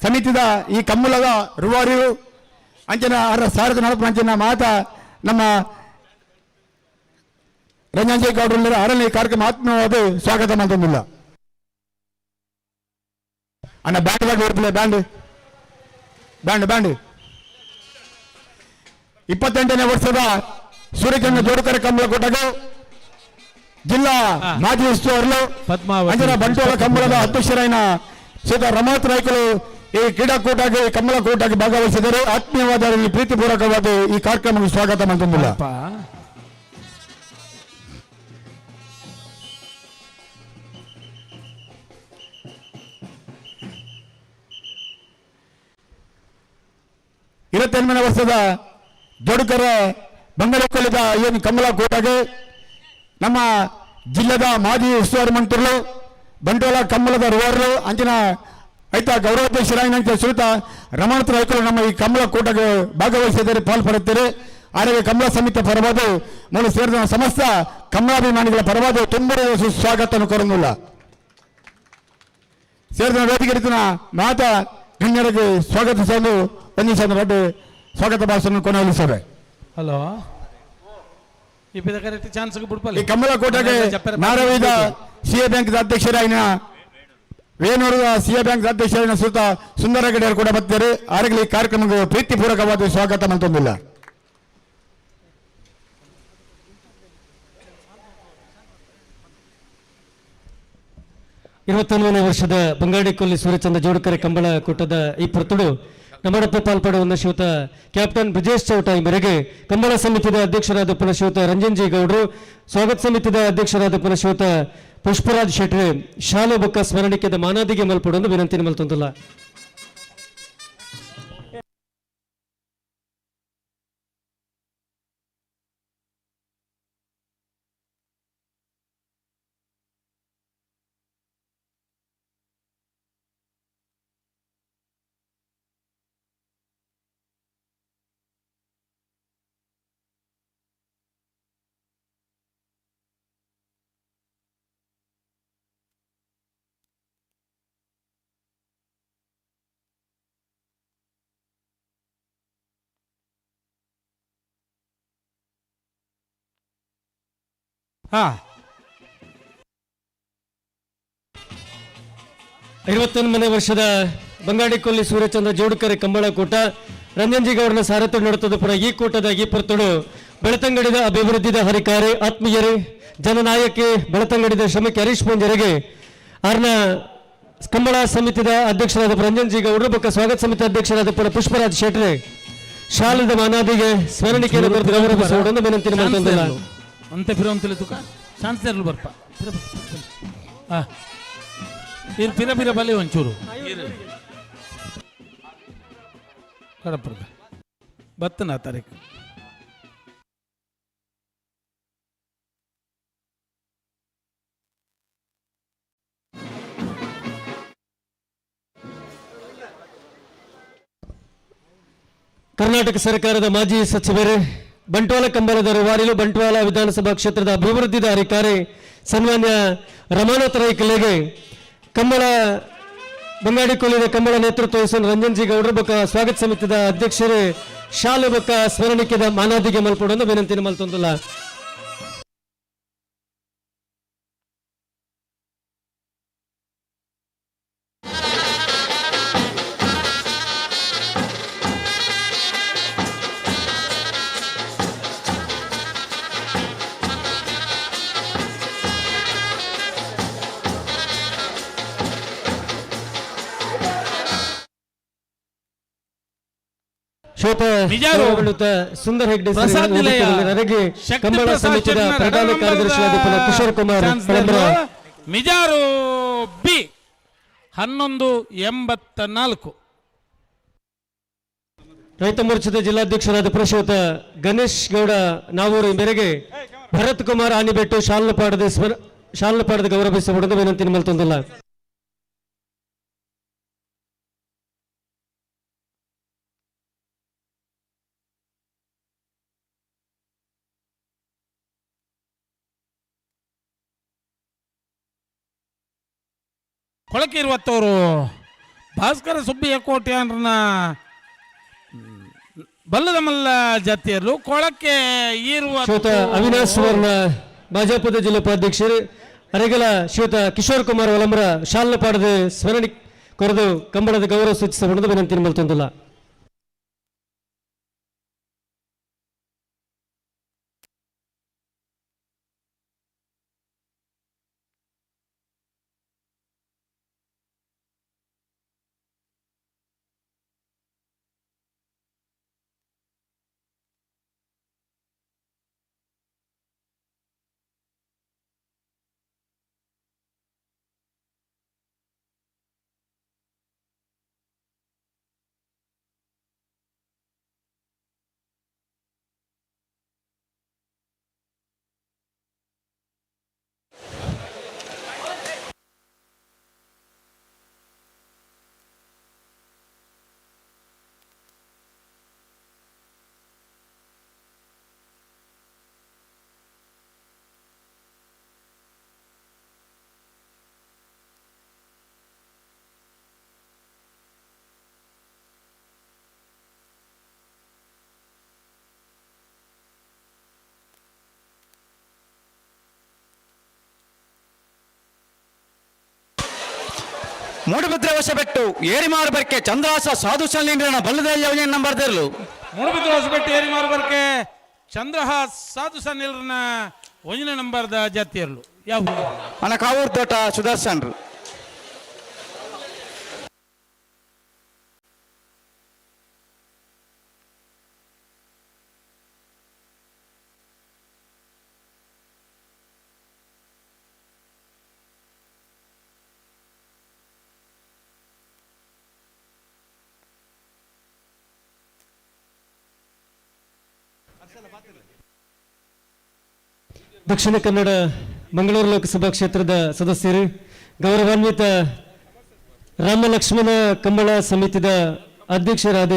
[SPEAKER 12] ಸಮಿತಿದ ಈ ಕಮ್ಮಲದ ರೂವಾರಿಯು ಅಂಚನೆ ಅವರ ಸಾರದ ನಡಪ ಅಂಚನ ಮಾತ ನಮ್ಮ ರಂಜಾಂಜಿ ಗೌಡರು ಅವರಲ್ಲಿ ಕಾರ್ಯಕ್ರಮ ಆತ್ಮೀಯವಾದ ಸ್ವಾಗತ ಮಾಡ್ತಂದಿಲ್ಲ. ಅಣ್ಣ ಬ್ಯಾಂಡ್ ಹೊರಪಲೆ ಬ್ಯಾಂಡ್ 28ನೇ ವರ್ಷದ ಸೂರ್ಯಚಂದ್ರ ಜೋಡುಕರೆ ಕಂಬಳ ಕೂಟಗೂ ಜಿಲ್ಲಾ ಮಾಜಿ ಉಸ್ತುವಾರಿಗಳು ಅಂಜನ ಬಂಟ್ವಾಳ ಕಂಬಳದ ಅಧ್ಯಕ್ಷರಾದ ಶ್ರೀಯುತ ರಮಾನಾಥ್ ನಾಯ್ಕರು ಈ ಕ್ರೀಡಾಕೂಟಕ್ಕೆ ಕಂಬಳ ಕೂಟಕ್ಕೆ ಭಾಗವಹಿಸಿದರು. ಆತ್ಮೀಯವಾದ ಪ್ರೀತಿಪೂರ್ವಕವಾದ ಈ ಕಾರ್ಯಕ್ರಮಕ್ಕೆ ಸ್ವಾಗತ ಮಾಡ್ತಂದಿಲ್ಲ. ನೇ ವರ್ಷದ ಜೋಡುಕರೆ ಬಂಗಾಳಕೊಲ್ಲಿದ ಏನು ಕಂಬಳ ಕೂಟಕ್ಕೆ ನಮ್ಮ ಜಿಲ್ಲೆದ ಮಾಜಿ ಉಸ್ತುವಾರಿ ಮಂತ್ರಿಗಳು ಬಂಟ್ವಾಳ ಕಂಬಳದ ರೂವಾರರು ಅಂಚಿನ ಐತ ಗೌರವಾಧ್ಯಕ್ಷರಾಗಿ ಶ್ರೀಯುತ ರಮಾನಾಥ್ ನಾಯ್ಕರು ನಮ್ಮ ಈ ಕಂಬಳ ಕೂಟಕ್ಕೆ ಭಾಗವಹಿಸಿದರೆ ಪಾಲ್ಪಡುತ್ತಾರೆ. ಆರೋಗ್ಯ ಕಂಬಳ ಸಮಿತಿ ಪರವಾದ ಮೂಲ ಸೇರಿದ ಸಮಸ್ತ ಕಂಬಳಾಭಿಮಾನಿಗಳ ಪರವಾದ ತುಂಬ ಸುಸ್ವಾಗತ ಕೋರಂಗಿಲ್ಲ. ಸೇರಿದ ವೇದಿಕೆ ರೀತಿಯ ಮಾತ ಗಣ್ಯರಿಗೆ ಸ್ವಾಗತಿಸಲು ವಂದಿಸಲು ದೊಡ್ಡ ಸ್ವಾಗತ ಭಾಷಣ ಕೊನೆಗೊಳಿಸವೆ.
[SPEAKER 19] ಹಲೋ
[SPEAKER 12] ಈ ಕಂಬಳ ಕೂಟಕ್ಕೆ ನಾರವಿದ ಸಿಎ ಬ್ಯಾಂಕ್ ಅಧ್ಯಕ್ಷರಾಗಿನ ವೇಣೂರದ ಸಿಎ ಬ್ಯಾಂಕ್ ಅಧ್ಯಕ್ಷರಾಗಿನ ಶ್ರೀಯುತ ಸುಂದರ ಗಡಿಯರು ಕೂಡ ಬರ್ತಾರೆ. ಅವರಿಗೆ ಈ ಕಾರ್ಯಕ್ರಮಕ್ಕೆ ಪ್ರೀತಿಪೂರ್ವಕವಾದ ಸ್ವಾಗತ ಮಾಡ್ತಂದಿಲ್ಲ.
[SPEAKER 8] ನೇ ವರ್ಷದ ಬಂಗಾಡಿಕೊಲ್ಲಿ ಸೂರ್ಯಚಂದ್ರ ಜೋಡುಕರೆ ಕಂಬಳ ಕೂಟದ ಈ ಪುರ್ತುಡು ನಮ್ಮಡಪ್ಪ ಪಾಲ್ಪಡುವ ಶ್ರೀಯುತ ಕ್ಯಾಪ್ಟನ್ ಬ್ರಿಜೇಶ್ ಚೌಟ ಮೇರೆಗೆ ಕಂಬಳ ಸಮಿತಿದ ಅಧ್ಯಕ್ಷರಾದ ಪುನಃ ಶ್ರೀಯುತ ರಂಜನ್ಜಿ ಗೌಡರು, ಸ್ವಾಗತ ಸಮಿತಿದ ಅಧ್ಯಕ್ಷರಾದ ಪುನಃ ಶ್ರೀಯುತ ಪುಷ್ಪರಾಜ್ ಶೆಟ್ರೆ ಶಾಲೆ ಬೊಕ್ಕ ಸ್ಮರಣಿಕೆದ ಮಾನಾದಿಗೆ ಮಲ್ಪಡುವ ವಿನಂತಿ ಮಲ್ತೊಂದಿಲ್ಲ.
[SPEAKER 19] ಹಾ
[SPEAKER 8] 51ನೇ ವರ್ಷದ ಬಂಗಾಡಿಕೊಲ್ಲಿ ಸೂರ್ಯಚಂದ್ರ ಜೋಡುಕರೆ ಕಂಬಳ ಕೂಟ ರಂಜನ್ಜಿ ಗೌಡನ ಸಾರಥ್ಯ ನಡೆತದ ಪುರ ಈ ಕೂಟದ ಈ ಪುರ್ತುಡು ಬೆಳತಂಗಡಿದ ಅಭಿವೃದ್ಧಿದ ಹರಿಕಾರೆ ಆತ್ಮೀಯರೇ ಜನನಾಯಕಿ ಬೆಳತಂಗಡಿದ ಶ್ರಮಕ್ಕೆ ಹರೀಶ್ ಪೂಂಜರಿಗೆ ಆರ್ನ ಕಂಬಳ ಸಮಿತಿದ ಅಧ್ಯಕ್ಷರಾದ ರಂಜನ್ಜಿ ಗೌಡರು ಬೊಕ್ಕ ಸ್ವಾಗತ ಸಮಿತಿ ಅಧ್ಯಕ್ಷರಾದ ಪುರ ಪುಷ್ಪರಾಜ್ ಶೆಟ್ರೆ ಶಾಲದ ಮಾನಾದಿಗೆ ಸ್ಮರಣಿಕೆಯನ್ನು ಬರೆದು ಗೌರವಿಸುವುದನ್ನು ವಿನಂತಿ ಮಾಡ್ತಂದಿಲ್ಲ.
[SPEAKER 19] ಅಂತೆ ಫಿರೋಂತಿಲ್ಲ ತುಕ ಶಾಂತಿರಲು ಬರ್ಪ ಇರ್ ಪಿರ ಬಲ್ಲಿ ಒಂಚೂರು ಕಡಪುರದ ಬತ್ತನ ತಾರೀಕು
[SPEAKER 8] ಕರ್ನಾಟಕ ಸರ್ಕಾರದ ಮಾಜಿ ಸಚಿವರೇ, ಬಂಟ್ವಾಳ ಕಂಬಳದ ರೂವಾರಿಲು ಬಂಟ್ವಾಳ ವಿಧಾನಸಭಾ ಕ್ಷೇತ್ರದ ಅಭಿವೃದ್ಧಿದ ಅಧಿಕಾರಿ ಸನ್ಮಾನ್ಯ ರಮಾನಾಥ್ ನಾಯ್ಕರಿಗೆ ಕಂಬಳ ಬಂಗಾಡಿಕೊಲ್ಲಿದ ಕಂಬಳ ನೇತೃತ್ವ ವಹಿಸಿದ ರಂಜನ್ಜಿ ಗೌಡರು ಬೊಕ್ಕ ಸ್ವಾಗತ ಸಮಿತಿದ ಅಧ್ಯಕ್ಷರೇ ಶಾಲೆ ಬೊಕ್ಕ ಸ್ಮರಣಿಕೆದ ಮಾನಾದಿಗೆ ಮಲ್ಪಡೋದು ವಿನಂತಿ ಮಲ್ತೊಂದಿಲ್ಲ. ಶ್ವೇತ
[SPEAKER 19] ಮಿಜಾರು
[SPEAKER 8] ಸುಂದರ್ ಹೆಗ್ಡೆ
[SPEAKER 19] ಪ್ರಸಾದ್ ನಿಲಯ
[SPEAKER 8] ನನಗೆ
[SPEAKER 19] ಶಕ್ತಿ
[SPEAKER 8] ಕಂಬಳ
[SPEAKER 19] ಪ್ರಸಾದ್
[SPEAKER 8] ಸಮಿತಿಯ
[SPEAKER 19] ಶೆಟ್ನರ್
[SPEAKER 8] ಪ್ರಧಾನ
[SPEAKER 19] ಎರಡನೇ
[SPEAKER 8] ಕಾರ್ಯದರ್ಶಿಯಾದ
[SPEAKER 19] ನಂಬರ್ದ
[SPEAKER 8] ಕಿಶೋರ್ ಕುಮಾರ್
[SPEAKER 19] ಚಾನ್ಸಲರ್
[SPEAKER 8] ಪರಂಬರ
[SPEAKER 19] ಮಿಜಾರು ಬಿ 1184.
[SPEAKER 8] ರೈತ ಮೋರ್ಚಾದ ಜಿಲ್ಲಾಧ್ಯಕ್ಷರಾದ ಪ್ರಶ್ವತ ಗಣೇಶ್ ಗೌಡ ನಾವೂರು ಮೇರೆಗೆ ಭರತ್ ಕುಮಾರ್ ಆನಿಬೆಟ್ಟು ಶಾಲ್ನ ಪಾಡದ ಗೌರವಿಸಬಾರದು ವಿನಂತಿ ನಿಮ್ಮಲ್ಲಿ ತಂದಿಲ್ಲ.
[SPEAKER 19] ಕೊಳಕೆ ಇರುವತ್ತವರು ಭಾಸ್ಕರ ಸುಬ್ಬಯ್ಯ ಕೋಟ್ಯಾನ್ರನ್ನ ಬಲ್ಲದ ಮಲ್ಲ ಜಾತಿಯರು ಕೊಳಕ್ಕೆ
[SPEAKER 8] ಶ್ವೇತ ಅವಿನಾಶ್ ಸುವರ್ಣ ಭಾಜಪದ ಜಿಲ್ಲಾಪಾಧ್ಯಕ್ಷರು ಅರೆಗಲ ಶ್ವೇತ ಕಿಶೋರ್ ಕುಮಾರ್ ಒಲಂಬ್ರ ಶಾಲ್ನ ಪಾಡದ ಸ್ಮರಣೆ ಕೊರೆದು ಕಂಬಳದ ಗೌರವ ಸೂಚಿಸಬಾರದು ವಿನಂತಿ ನಿಮ್ಮಲ್ಲಿ ತಂದಿಲ್ಲ.
[SPEAKER 17] ಮೂಡುಬಿದ್ರೆ ವಶ ಬಿಟ್ಟು ಏರಿಮಾರು ಬರ್ಕೆ ಚಂದ್ರಾಸ ಸಾಧು ಸಲ್ಲಿಂದ್ರನ ಬಲ್ಲದ ಯೋಜನೆ ನಂಬರ್ ದೇರ್ಲು
[SPEAKER 19] ಮೂಡುಬಿದ್ರೆ ವಶ ಬಿಟ್ಟು ಏರಿಮಾರು ಬರ್ಕೆ ಚಂದ್ರಹಾಸ್ ಸಾಧು ಸನ್ನಿಲ್ರನ ಒಂಜನೇ ನಂಬರ್ದ ಜಾತಿಯರ್ಲು ಯಾವ
[SPEAKER 17] ಅನ ಕಾವೂರ್ ತೋಟ ಸುದರ್ಶನ್ರು
[SPEAKER 8] ದಕ್ಷಿಣ ಕನ್ನಡ ಮಂಗಳೂರು ಲೋಕಸಭಾ ಕ್ಷೇತ್ರದ ಸದಸ್ಯರು ಗೌರವಾನ್ವಿತ ರಾಮಲಕ್ಷ್ಮಣ ಕಂಬಳ ಸಮಿತಿದ ಅಧ್ಯಕ್ಷರಾದ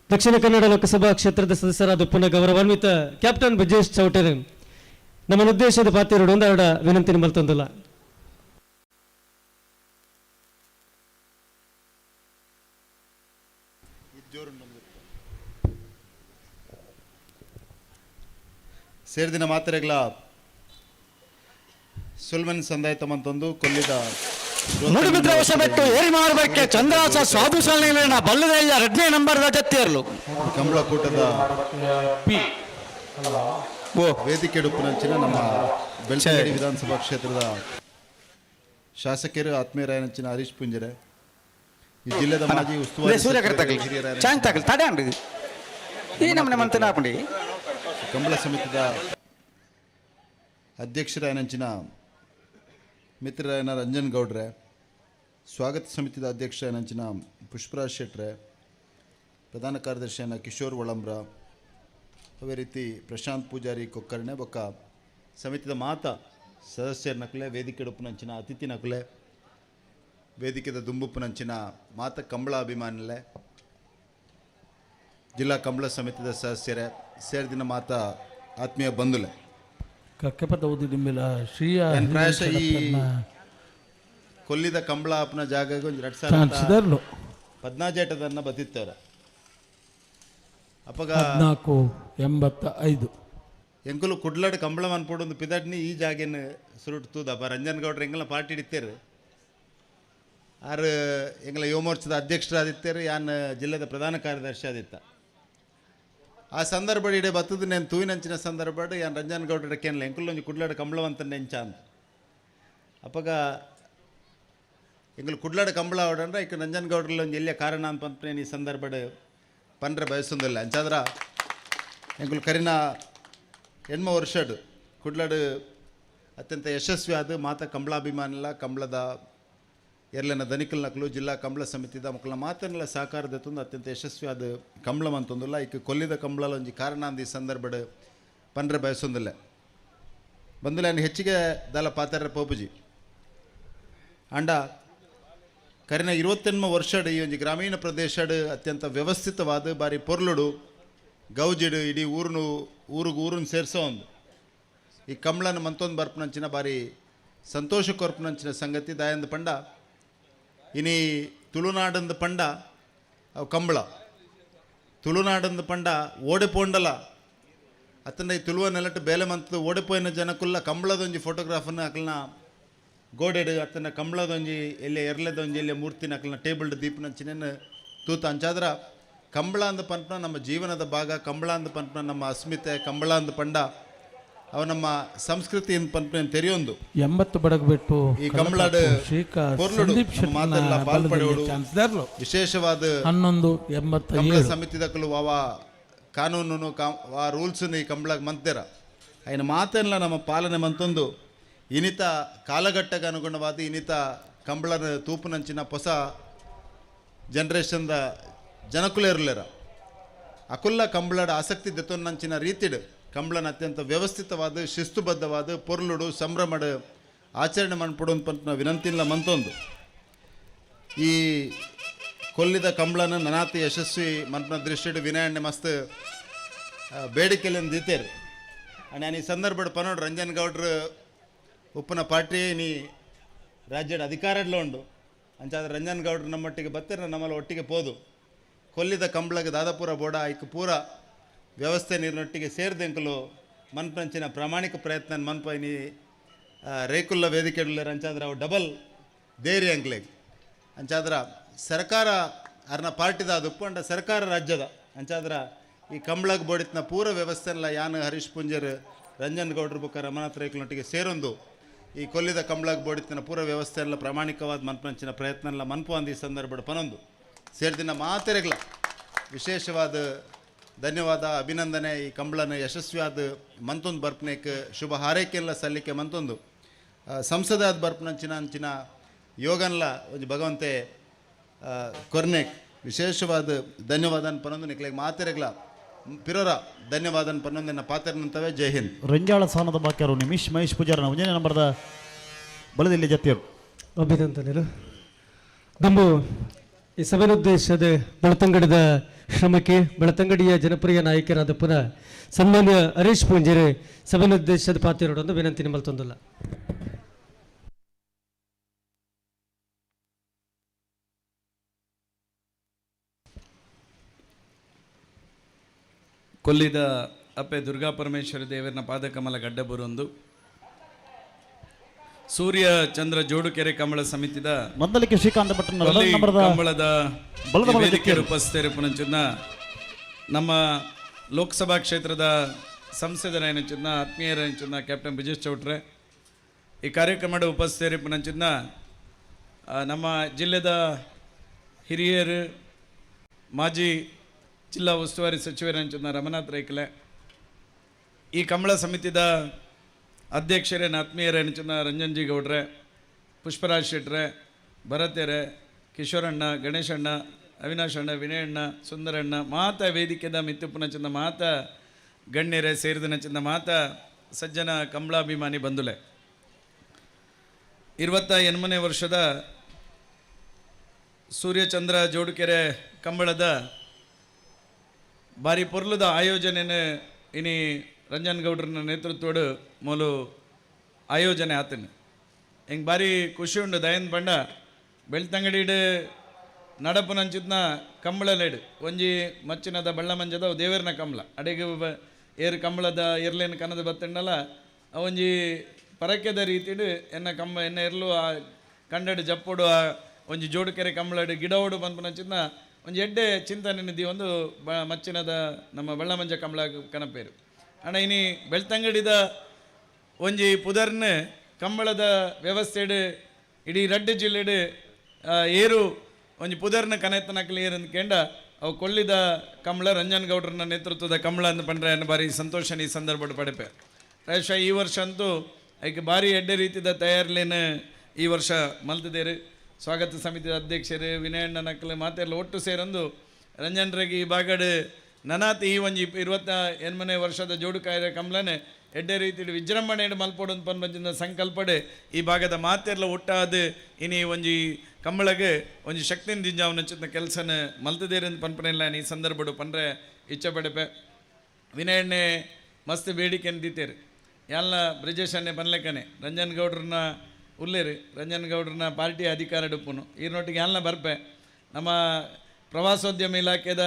[SPEAKER 8] ದಕ್ಷಿಣ ಕನ್ನಡ ಲೋಕಸಭಾ ಕ್ಷೇತ್ರದ ಸದಸ್ಯರಾದ ಪುನಃ ಗೌರವಾನ್ವಿತ ಕ್ಯಾಪ್ಟನ್ ಬ್ರಿಜೇಶ್ ಚೌಟರ್ ನಮ್ಮ ಉದ್ದೇಶದ ಪಾತ್ರರು ಒಂದು ಅವರ ವಿನಂತಿ ನಿಮ್ಮಲ್ಲಿ ತಂದಿಲ್ಲ.
[SPEAKER 6] ಸೇರಿದಿನ ಮಾತ್ರೆಗಳ ಸುಲ್ಮನ್ ಸಂದಾಯ ತಮ್ಮಂತೊಂದು ಕೊಲ್ಲಿದ
[SPEAKER 17] ಮೂಡುಬಿದ್ರೆ ವಶ ಬಿಟ್ಟು ಏರಿಮಾರು ಬರ್ಕೆ ಚಂದ್ರಾಸ ಸಾಧು ಸಲ್ಲಿಂದ್ರನ ಬಲ್ಲದ ಎರಡನೇ ನಂಬರ್ದ ಜಾತಿಯರ್ಲು
[SPEAKER 6] ಕಂಬಳ ಕೂಟದ ವೇದಿಕೆ ಡುಪ್ಪುನಂಚಿನ ನಮ್ಮ ಬೆಳ್ತಂಗಡಿ ವಿಧಾನಸಭಾ ಕ್ಷೇತ್ರದ ಶಾಸಕರು ಆತ್ಮೀಯರಾಯನಂಚಿನ ಹರೀಶ್ ಪುಂಜರೆ ಈ ಜಿಲ್ಲೆದ ಮಾಜಿ
[SPEAKER 17] ಉಸ್ತುವಾರಿ
[SPEAKER 6] ಕಂಬಳ ಸಮಿತಿದ ಅಧ್ಯಕ್ಷರಾಯನಂಚಿನ ಮಿತ್ರರಾಯನ ರಂಜನ್ ಗೌಡ್ರೆ, ಸ್ವಾಗತ ಸಮಿತಿದ ಅಧ್ಯಕ್ಷರಾಯನಂಚಿನ ಪುಷ್ಪರಾಜ್ ಶೆಟ್ರೆ, ಪ್ರಧಾನ ಕಾರ್ಯದರ್ಶಿಯನ ಕಿಶೋರ್ ಒಳಂಬ್ರ, ಅದೇ ರೀತಿ ಪ್ರಶಾಂತ್ ಪೂಜಾರಿ ಕೊಕ್ಕರ್ಣೆ ಬೊಕ್ಕ ಸಮಿತಿದ ಮಾತ ಸದಸ್ಯರ ನಕಲೆ ವೇದಿಕೆ ಡುಪ್ಪುನಂಚಿನ ಅತಿಥಿ ನಕಲೆ ವೇದಿಕೆದ ದುಂಬುಪ್ಪುನಂಚಿನ ಮಾತ ಕಂಬಳ ಅಭಿಮಾನಿಲೆ ಜಿಲ್ಲಾ ಕಂಬಳ ಸಮಿತಿದ ಸದಸ್ಯರೇ ಸೇರಿದಿನ ಮಾತ ಆತ್ಮೀಯ ಬಂಧುಲೆ ಪ್ರಾಯಶಃ ಈ ಕೊಲ್ಲಿದ ಕಂಬಳ ಅಪ್ಪನ ಜಾಗ 2017 ಬತ್ತಿತ್ತವ್ರ ಅಪ್ಪಗ
[SPEAKER 19] 1485
[SPEAKER 6] ಎಂಕುಲು ಕುಡ್ಲಾಡ್ ಕಂಬಳ ಅನ್ಪೋಡು ಒಂದು ಪಿದಾಡ್ನಿ ಈ ಜಾಗೇನು ಸುರುಟ್ತುದಪ್ಪ ರಂಜನ್ ಗೌಡ್ರ ಎಂಗೆಲ್ಲ ಪಾರ್ಟಿ ಹಿಡಿತೇರು ಆರು ಎಂಗೆಲ್ಲ ಯುವ ಮೋರ್ಚಾದ ಅಧ್ಯಕ್ಷರಾದಿತ್ತೇರು ಯಾನ್ ಜಿಲ್ಲೆದ ಪ್ರಧಾನ ಕಾರ್ಯದರ್ಶಿ ಆದಿತ್ತ ಆ ಸಂದರ್ಭ ಇಡೀ ಬತ್ತದ నేను ತೂಯಿನಂಚಿನ ಸಂದರ್ಭ ಯಾನ್ ರಂಜನ್ ಗೌಡ್ರ ಕೇನಲ್ಲ ಎಂಕುಲ್ಲೊಂದು ಕುಡ್ಲಾಡ್ ಕಂಬಳವಂತ ನೆಂಚ ಅಂತ ಅಪ್ಪಗ ಎಂಕುಲು ಕುಡ್ಲಾಡ್ ಕಂಬಳ ಆವಡಂದ್ರೆ ಈಗ ರಂಜನ್ ಗೌಡ್ರಲ್ಲಿ ಒಂದು ಎಲ್ಲಿಯ ಕಾರಣ ಅಂತ ಈ ಸಂದರ್ಭ ಪಂಡ್ರೆ ಬಯಸೊಂದಿಲ್ಲ ಅಂಚಾದ್ರ ಎಂಕುಲು ಕರಿನ ಎಣ್ಮ ವರ್ಷಡ್ ಕುಡ್ಲಡ್ ಅತ್ಯಂತ ಯಶಸ್ವಿ ಆದ ಮಾತ ಕಂಬಳಾಭಿಮಾನಿಲ್ಲ ಕಂಬಳದ ಎರ್ಲೆನ ದನಿಕಲ್ ನಕಲು ಜಿಲ್ಲಾ ಕಂಬಳ ಸಮಿತಿದ ಮಕ್ಕಳ ಮಾತನ್ನೆಲ್ಲ ಸಹಕಾರದತ್ತೊಂದು ಅತ್ಯಂತ ಯಶಸ್ವಿ ಆದ ಕಂಬಳಂ ಅಂತಂದಿಲ್ಲ ಈಕ ಕೊಲ್ಲಿದ ಕಂಬಳ ಒಂಜಿ ಕಾರಣ ಅಂದ ಈ ಸಂದರ್ಭಡ್ ಪಂಡ್ರೆ ಬಯಸೊಂದಿಲ್ಲ ಬಂದುಲ ಹೆಚ್ಚಿಗೆ ದಾಲ ಪಾತ್ರ ಪೋಪುಜಿ ಅಂಡ ಕರಿನ 28 ವರ್ಷಡ್ ಈ ಒಂಜಿ ಗ್ರಾಮೀಣ ಪ್ರದೇಶಡ್ ಅತ್ಯಂತ ವ್ಯವಸ್ಥಿತವಾದ ಬಾರಿ ಪೊರ್ಲುಡು ಗೌಜಿಡು ಇಡೀ ಊರಿನ ಸೇರಿಸೋ ಒಂದು ಈ ಕಂಬಳನ ಮಂತೊಂದು ಬರ್ಪನಂಚಿನ ಬಾರಿ ಸಂತೋಷ ಕೊರ್ಪನಂಚಿನ ಸಂಗತಿ ದಾಯಂದ ಪಂಡ ಇನಿ ತುಳುನಾಡಂದ ಪಂಡ ಅವು ಕಂಬಳ ತುಳುನಾಡಂದ ಪಂಡ ಓಡಿಪೋಂಡಲ ಅತ್ತಂಡ ಈ ತುಳುವ ನೆಲಟ್ಟು ಬೇಲೆ ಮಂತದ ಓಡಿಪೋಯಿನ ಜನಕ್ಕುಲ್ಲ ಕಂಬಳದೊಂಜಿ ಫೋಟೋಗ್ರಾಫರ್ನ ಅಕಲ್ನ ಗೋಡೆಡು ಅತ್ತನ ಕಂಬಳದೊಂಜಿ ಎಲ್ಲೇ ಎರ್ಲೆದೊಂಜಿ ಎಲ್ಲೇ ಮೂರ್ತಿನ ಅಕಲ್ನ ಟೇಬಲ್ಡ್ ದೀಪನಂಚಿನ ತೂತ ಅಂಚಾದ್ರ ಕಂಬಳ ಅಂದ ಪಂಪನ ನಮ್ಮ ಜೀವನದ ಭಾಗ ಕಂಬಳ ಅಂದ ಪಂಪನ ನಮ್ಮ ಅಸ್ಮಿತೆ ಕಂಬಳ ಅಂದ ಪಂಡ ಅವ ನಮ್ಮ ಸಂಸ್ಕೃತಿ ಅಂತ ಪಂಪನ ತೆರೆಯೊಂದು
[SPEAKER 19] 80 ಬಡಗಬಿಟ್ಟು
[SPEAKER 6] ಈ ಕಂಬಳಾಡ ಮಾತೆಲ್ಲ ಪಾಲ್ಪಡೆಯೋಡು ವಿಶೇಷವಾದ 1185 ಸಮಿತಿದಕ್ಕಲು ಅವ ಕಾನೂನು ಆ ರೂಲ್ಸ್ನ ಈ ಕಂಬಳಾಗ ಮಂತೆರ ఆయన ಮಾತೆಲ್ಲ ನಮ್ಮ ಪಾಲನೆ ಮಂತೊಂದು ಇನಿತ ಕಾಲಘಟ್ಟಕ್ಕೆ ಅನುಗುಣವಾದ ಇನಿತ ಕಂಬಳನ ತೂಪುನಂಚಿನ ಹೊಸ ಜನ್ರೇಷನ್ದ ಜನಕುಲೇ ಇರಲಿರ ಅಕುಲ್ಲ ಕಂಬಳದ ಆಸಕ್ತಿ ದೆತ್ತೊನ್ನಂಚಿನ ರೀತಿಡ್ ಕಂಬಳನ ಅತ್ಯಂತ ವ್ಯವಸ್ಥಿತವಾದ ಶಿಸ್ತುಬದ್ಧವಾದ ಪೊರ್ಲುಡು ಸಂಭ್ರಮಡ ಆಚರಣೆ ಮಾಡ್ಕೊಡೋದು ಪಂತ ವಿನಂತಿಲ್ಲ ಮಂತೊಂದು ಈ ಕೊಲ್ಲಿದ ಕಂಬಳನ ನನಾತಿ ಯಶಸ್ವಿ ಮಂತ್ನ ದೃಷ್ಟಿಡು ವಿನಯಣ್ಣೆ ಮಸ್ತ್ ಬೇಡಿಕೆಯನ್ನು ದೀತೇರು ನಾನು ಈ ಸಂದರ್ಭ ಪನೋಡು ರಂಜನ್ ಗೌಡ್ರು ಉಪ್ಪನ ಪಾರ್ಟಿ ನೀ ರಾಜ್ಯದ ಅಧಿಕಾರಡ್ಲ ಉಂಡು ಅಂಚಾದ್ರೆ ರಂಜನ್ ಗೌಡ್ರು ನಮ್ಮೊಟ್ಟಿಗೆ ಬತ್ತಿರ ನಮ್ಮಲ್ಲಿ ಒಟ್ಟಿಗೆ ಪೋದು ಕೊಲ್ಲಿದ ಕಂಬಳಗೆ ದಾದಾಪುರ ಬೋಡ ಐಕ್ ಪೂರ ವ್ಯವಸ್ಥೆ ನೀರಿನೊಟ್ಟಿಗೆ ಸೇರಿದೆಂಕಲು ಮನ್ಪಂಚಿನ ಪ್ರಾಮಾಣಿಕ ಪ್ರಯತ್ನ ಮನ್ಪ ಇನಿ ರೇಕುಲ್ಲ ವೇದಿಕೆ ಅಂಚಾದ್ರೆ ಅವು ಡಬಲ್ ಧೈರ್ಯ ಅಂಕ್ಲೆಗೆ ಅಂಚಾದ್ರ ಸರ್ಕಾರ ಅರ್ನ ಪಾರ್ಟಿದ ಅದು ಉಪ್ಪಂಡ ಸರ್ಕಾರ ರಾಜ್ಯದ ಅಂಚಾದ್ರ ಈ ಕಂಬಳಗೆ ಬೋಡಿತ್ನ ಪೂರ ವ್ಯವಸ್ಥೆ ಎಲ್ಲ ಯಾನು ಹರೀಶ್ ಪುಂಜರ್ ರಂಜನ್ ಗೌಡ್ರ ಬುಕ್ಕ ರಮನಾಥ್ ರೇಕುಲೊಟ್ಟಿಗೆ ಸೇರೊಂದು ಈ ಕೊಲ್ಲಿದ ಕಂಬಳಗೆ ಬೋಡಿತ್ತಿನ ಪೂರ ವ್ಯವಸ್ಥೆ ಎಲ್ಲ ಪ್ರಾಮಾಣಿಕವಾದ ಮನ್ಪಂಚಿನ ಪ್ರಯತ್ನ ಎಲ್ಲ ಮನ್ಪು ಅಂದ ಈ ಸಂದರ್ಭ ಪನೊಂದು ಸೇರಿದಿನ ಮಾತೆರೆಗ್ಲ ವಿಶೇಷವಾದ ಧನ್ಯವಾದ ಅಭಿನಂದನೆ ಈ ಕಂಬಳನ ಯಶಸ್ವಿಯಾದ ಮಂತೊಂದು ಬರ್ಪನೇಕ್ ಶುಭ ಹಾರೈಕೆಲ್ಲ ಸಲ್ಲಿಕೆ ಮಂತೊಂದು ಸಂಸದಾದ ಬರ್ಪನಂಚಿನ ಅಂಚಿನ ಯೋಗನ್ಲ ಒಂದು ಭಗವಂತೆ ಕೊರ್ನೆಕ್ ವಿಶೇಷವಾದ ಧನ್ಯವಾದನ ಪನೊಂದು ನಿಕ್ಲೆಗೆ ಮಾತೆರೆಗ್ಲ ಪಿರೋರ ಧನ್ಯವಾದನ ಪನೊಂದಿನ ಪಾತ್ರನಂತವೇ ಜೈ ಹಿಂದ್
[SPEAKER 16] ರಂಜಾಳ ಸಾನದ ಬಾಕ್ಯರು ನಿಮಿಷ್ ಮಹೇಶ್ ಪೂಜಾರನ ಒಂದನೇ ನಂಬರ್ದ ಬಲದಲ್ಲಿ ಜತಿಯರು
[SPEAKER 4] ಅಭಿನಂದನೆಗಳು ದಂಬು ಈ ಸಭೆನುದ್ದೇಶದ ಬೆಳತಂಗಡಿದ ಶ್ರಮಕ್ಕೆ ಬೆಳತಂಗಡಿಯ ಜನಪ್ರಿಯ ನಾಯಕರಾದ ಪುನಃ ಸನ್ಮಾನ್ಯ ಹರೀಶ್ ಪೂಂಜರೆ ಸಭೆನುದ್ದೇಶದ ಪಾತ್ರರೊಂದು ವಿನಂತಿ ನಿಮ್ಮಲ್ಲಿ ತೊಂದಿಲ್ಲ.
[SPEAKER 1] ಕೊಲ್ಲಿದ ಅಪ್ಪೆ ದುರ್ಗಾ ಪರಮೇಶ್ವರಿ ದೇವರನ ಪಾದಕಮಲ ಗಡ್ಡ ಬರುವೊಂದು ಸೂರ್ಯ ಚಂದ್ರ ಜೋಡುಕೆರೆ ಕಂಬಳ ಸಮಿತಿದ
[SPEAKER 16] ಮಂದಲಿಕೆ ಶ್ರೀಕಾಂತ ಭಟ್ನ
[SPEAKER 1] ಕಂಬಳದ ವೇದಿಕೆಯ ಉಪಸ್ಥಿತರಿಪುನಂಚಿನ ನಮ್ಮ ಲೋಕಸಭಾ ಕ್ಷೇತ್ರದ ಸಂಸದರಾಯನಂಚಿನ ಆತ್ಮೀಯರಾಯನಂಚಿನ ಕ್ಯಾಪ್ಟನ್ ಬ್ರಿಜೇಶ್ ಚೌಟ್ರೆ ಈ ಕಾರ್ಯಕ್ರಮದ ಉಪಸ್ಥಿತರಿಪುನಂಚಿನ ನಮ್ಮ ಜಿಲ್ಲೆದ ಹಿರಿಯರು ಮಾಜಿ ಜಿಲ್ಲಾ ಉಸ್ತುವಾರಿ ಸಚಿವರಂಚಿನ ರಮನಾಥ್ ರೈಕಲೆ ಈ ಕಂಬಳ ಸಮಿತಿದ ಅಧ್ಯಕ್ಷರೇನು ಆತ್ಮೀಯರೇನು ರಂಜನ್ ಜಿ ಗೌಡ್ರೆ ಪುಷ್ಪರಾಜ್ ಶೆಟ್ರೆ ಭರತೇರೆ ಕಿಶೋರಣ್ಣ ಗಣೇಶಣ್ಣ ಅವಿನಾಶ್ ಅಣ್ಣ ವಿನಯಣ್ಣ ಸುಂದರಣ್ಣ ಮಾತ ವೇದಿಕೆದ ಮಿತ್ತುಪ್ಪನ ಚಂದ ಮಾತ ಗಣ್ಯರೇ ಸೇರಿದನ ಚಂದ ಮಾತ ಸಜ್ಜನ ಕಂಬಳಾಭಿಮಾನಿ ಬಂಧುಲೆ 28ನೇ ವರ್ಷದ ಸೂರ್ಯಚಂದ್ರ ಜೋಡುಕೆರೆ ಕಂಬಳದ ಬಾರಿ ಪೊರ್ಲುದ ಆಯೋಜನೆನ ಇನಿ ರಂಜನ್ ಗೌಡ್ರನ ನೇತೃತ್ವಡು ಮೂಲು ಆಯೋಜನೆ ಆತನು ಹಿಂಗೆ ಬಾರಿ ಖುಷಿ ಉಂಡು ದಯನ್ ಬಂಡ ಬೆಳ್ತಂಗಡಿಡು ನಡಪುನಂಚಿದ್ನ ಕಂಬಳಲೇಡು ಒಂಜಿ ಮಚ್ಚಿನದ ಬಳ್ಳ ಮಂಜದ ದೇವರನ ಕಂಬಳ ಅಡೆಗೆ ಏರು ಕಂಬಳದ ಎರ್ಲೇನು ಕನ್ನದ ಬತ್ತಂಡಲ್ಲ ಒಂಜಿ ಪರಕ್ಯದ ರೀತಿಡು ಎನ್ನ ಎರ್ಲು ಆ ಕಂಡಡು ಜಪ್ಪೋಡು ಒಂಜಿ ಜೋಡುಕೆರೆ ಕಂಬಳಡು ಗಿಡೋಡು ಬಂದ್ಪುನಂಚಿದ್ನ ಒಂಜಿ ಎಡ್ಡೆ ಚಿಂತನೆ ನಿಧಿ ಒಂದು ಮಚ್ಚಿನದ ನಮ್ಮ ಬಳ್ಳ ಮಂಜ ಕಂಬಳ ಕನಪೇರು ಅಣ್ಣ ಇನಿ ಬೆಳ್ತಂಗಡಿದ ಒಂಜಿ ಪುದರ್ನ ಕಂಬಳದ ವ್ಯವಸ್ಥೆಡು ಇಡೀ ರಡ್ಡು ಜಿಲ್ಲೆಡು ಏರು ಒಂಜಿ ಪುದರ್ನ ಕನೆತನಕ್ಲಿ ಏರಂದು ಕೆಂಡ ಅವು ಕೊಳ್ಳಿದ ಕಂಬಳ ರಂಜನ್ ಗೌಡ್ರನ್ನ ನೇತೃತ್ವದ ಕಂಬಳ ಅಂತ ಪಂಡ್ರೆ ಭಾರಿ ಸಂತೋಷ ಈ ಸಂದರ್ಭ ಪಡೆಪೆ ಪ್ರಾಯಶಃ ಈ ವರ್ಷ ಅಂತೂ ಅದಕ್ಕೆ ಭಾರಿ ಎಡ್ಡೆ ರೀತಿಯ ತಯಾರಿಲೇನ ಈ ವರ್ಷ ಮಲ್ತಿದ್ದೇರು ಸ್ವಾಗತ ಸಮಿತಿ ಅಧ್ಯಕ್ಷರು ವಿನಯಣ್ಣ ನಕ್ಕಲು ಮಾತೆಲ್ಲ ಒಟ್ಟು ಸೇರೊಂದು ರಂಜನ್ರಿಗೆ ಈ ಬಾಗಡು ನನಾತಿ ಈ ಒಂಜಿ 28ನೇ ವರ್ಷದ ಜೋಡು ಕಾಯ್ದೆ ಕಂಬಳನೆ ಎಡ್ಡೆ ರೀತಿ ವಿಜೃಂಭಣೆ ಮಲ್ಪೋಡು ಪಂಜಿನ ಸಂಕಲ್ಪಡೆ ಈ ಭಾಗದ ಮಾತೆಲ್ಲ ಒಟ್ಟಾದ ಇನಿ ಒಂಜಿ ಕಂಬಳಗೆ ಒಂಜಿ ಶಕ್ತಿನ ದಿಂಜಾವನ ಚಿನ್ನ ಕೆಲಸನ ಮಲ್ತದೇರಿಂದ ಪನ್ಪನೆಲ್ಲ ಈ ಸಂದರ್ಭಡು ಪಂಡ್ರೆ ಇಚ್ಛೆ ಪಡೆಪೆ ವಿನಯಣ್ಣೆ ಮಸ್ತ್ ಬೇಡಿಕೆ ಅಂತೀರು ಎಲ್ಲ ಬ್ರಿಜೇಶನ್ನೇ ಪನ್ಲೆಕ್ಕನೆ ರಂಜನ್ ಗೌಡ್ರನ್ನ ಉಲ್ಲೇರು ರಂಜನ್ ಗೌಡ್ರನ್ನ ಪಾರ್ಟಿ ಅಧಿಕಾರ ಡುಪ್ಪುನು ಈರ್ನೊಟ್ಟಿಗೆ ಎಲ್ಲ ಬರ್ಪೆ ನಮ್ಮ ಪ್ರವಾಸೋದ್ಯಮ ಇಲಾಖೆದ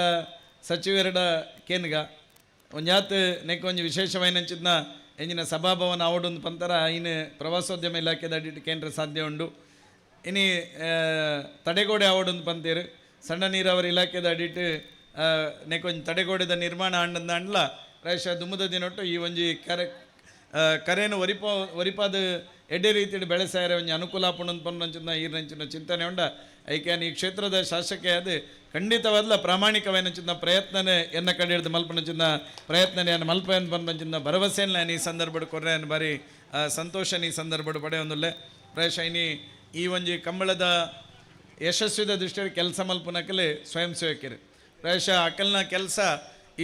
[SPEAKER 1] ಸಚಿವರಡ ಕೇನ್ಗ ಒಂಜಾತ್ ನೆಕ್ ಒಂಜಿ ವಿಶೇಷವಾಯಿನಂಚಿದ್ನ ಎಂಜಿನ ಸಭಾಭವನ ಆವಡೊಂದು ಪಂತರ ಇನ್ನು ಪ್ರವಾಸೋದ್ಯಮ ಇಲಾಖೆದ ಅಡಿಟ್ ಕೇಂದ್ರ ಸಾಧ್ಯ ಉಂಡು ಇನಿ ತಡೆಗೋಡೆ ಆವಡೊಂದು ಪಂತೇರು ಸಣ್ಣ ನೀರಾವರಿ ಇಲಾಖೆದ ಅಡಿಟ್ ನೆಕ್ ಒಂಜಿ ತಡೆಗೋಡೆದ ನಿರ್ಮಾಣ ಆಂಡಂದ ಅಂಡ್ಲ ಪ್ರಾಯಶಃ ದುಮ್ಮದ ದಿನೊಟ್ಟು ಈ ಒಂಜಿ ಕರೆಯನ್ನು ಒರಿಪಾದ ಎಡ್ಡೆ ರೀತಿಯಲ್ಲಿ ಬೆಳೆಸಾರೆ ಒಂಜಿ ಅನುಕೂಲ ಆಪುಂಡು ಪನ್ನಂಚಿನ ಈರ್ನಂಚಿನ ಚಿಂತನೆ ಉಂಡ ಐಕ್ಯಾನ ಈ ಕ್ಷೇತ್ರದ ಶಾಸಕ ಅದು ಖಂಡಿತವಾದ ಪ್ರಾಮಾಣಿಕವಾದ ಪ್ರಯತ್ನನೇ ಎನ್ನ ಕಡೆ ಹಿಡಿದು ಮಲ್ಪನಚಿನ ಪ್ರಯತ್ನನೇ ಮಲ್ಪ ಪನ್ನಂಚಿನ ಭರವಸೆನ ಈ ಸಂದರ್ಭ ಕೊರ್ರೆ ಬಾರಿ ಸಂತೋಷ ಈ ಸಂದರ್ಭ ಪಡೆಯೊಂದುಲ್ಲೆ ಪ್ರಾಯಶಃ ಈ ಒಂಜಿ ಕಂಬಳದ ಯಶಸ್ವಿದ ದೃಷ್ಟಿಯಲ್ಲಿ ಕೆಲಸ ಮಲ್ಪನಕಲೆ ಸ್ವಯಂ ಸೇವಕರು ಪ್ರಾಯಶಃ ಅಕಲ್ನ ಕೆಲಸ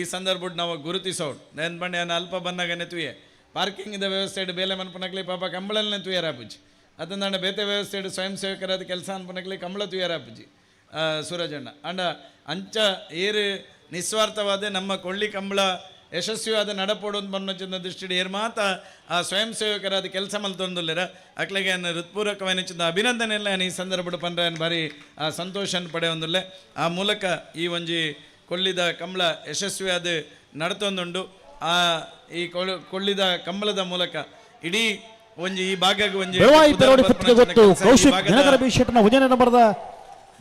[SPEAKER 1] ಈ ಸಂದರ್ಭ ನಾವು ಗುರುತಿಸೋಡು ನೆನ್ ಬಂಡೆ ಅಲ್ಪ ಬಂದಾಗನೆ ತುಯೆ ಪಾರ್ಕಿಂಗಿದ ವ್ಯವಸ್ಥೆ ಬೇಲೆ ಮನ್ಪನಕ್ಲಿ ಪಾಪ ಕಂಬಳಲ್ಲೇ ತುಯರಾಪುಜಿ ಅದನ್ನ ಬೇತೆ ವ್ಯವಸ್ಥೆ ಸ್ವಯಂ ಸೇವಕರಾದ ಕೆಲಸ ಅನ್ಪನಕ್ಲಿ ಕಂಬಳ ತುಯರಾಪುಜಿ ಸೂರಜಣ್ಣ ಅಂಡ ಅಂಚ ಏರು ನಿಸ್ವಾರ್ಥವಾದ ನಮ್ಮ ಕೊಳ್ಳಿ ಕಂಬಳ ಯಶಸ್ವಿಯಾದ ನಡಪೋಡು ಅಂತ ಬನ್ನಚಿನ ದೃಷ್ಟಿ ಏರು ಮಾತ ಆ ಸ್ವಯಂ ಸೇವಕರಾದ ಕೆಲಸ ಮಲ್ತೊಂದುಲ್ಲೆರ ಅಕ್ಲೆಗೆ ಹೃತ್ಪೂರ್ವಕವಾದ ಅಭಿನಂದನೆ ಎಲ್ಲ ಈ ಸಂದರ್ಭ ಪಂಡ್ರೆ ಭಾರಿ ಸಂತೋಷ ಪಡೆಯೊಂದುಲ್ಲೆ ಆ ಮೂಲಕ ಈ ಒಂಜಿ ಕೊಳ್ಳಿದ ಕಂಬಳ ಯಶಸ್ವಿಯಾದ ನಡತೊಂದುಂಡು ಆ ಈ ಕೊಳ್ಳಿದ ಕಂಬಳದ ಮೂಲಕ ಇಡೀ ಒಂಜಿ ಈ ಭಾಗಕ್ಕೆ ಒಂಜಿ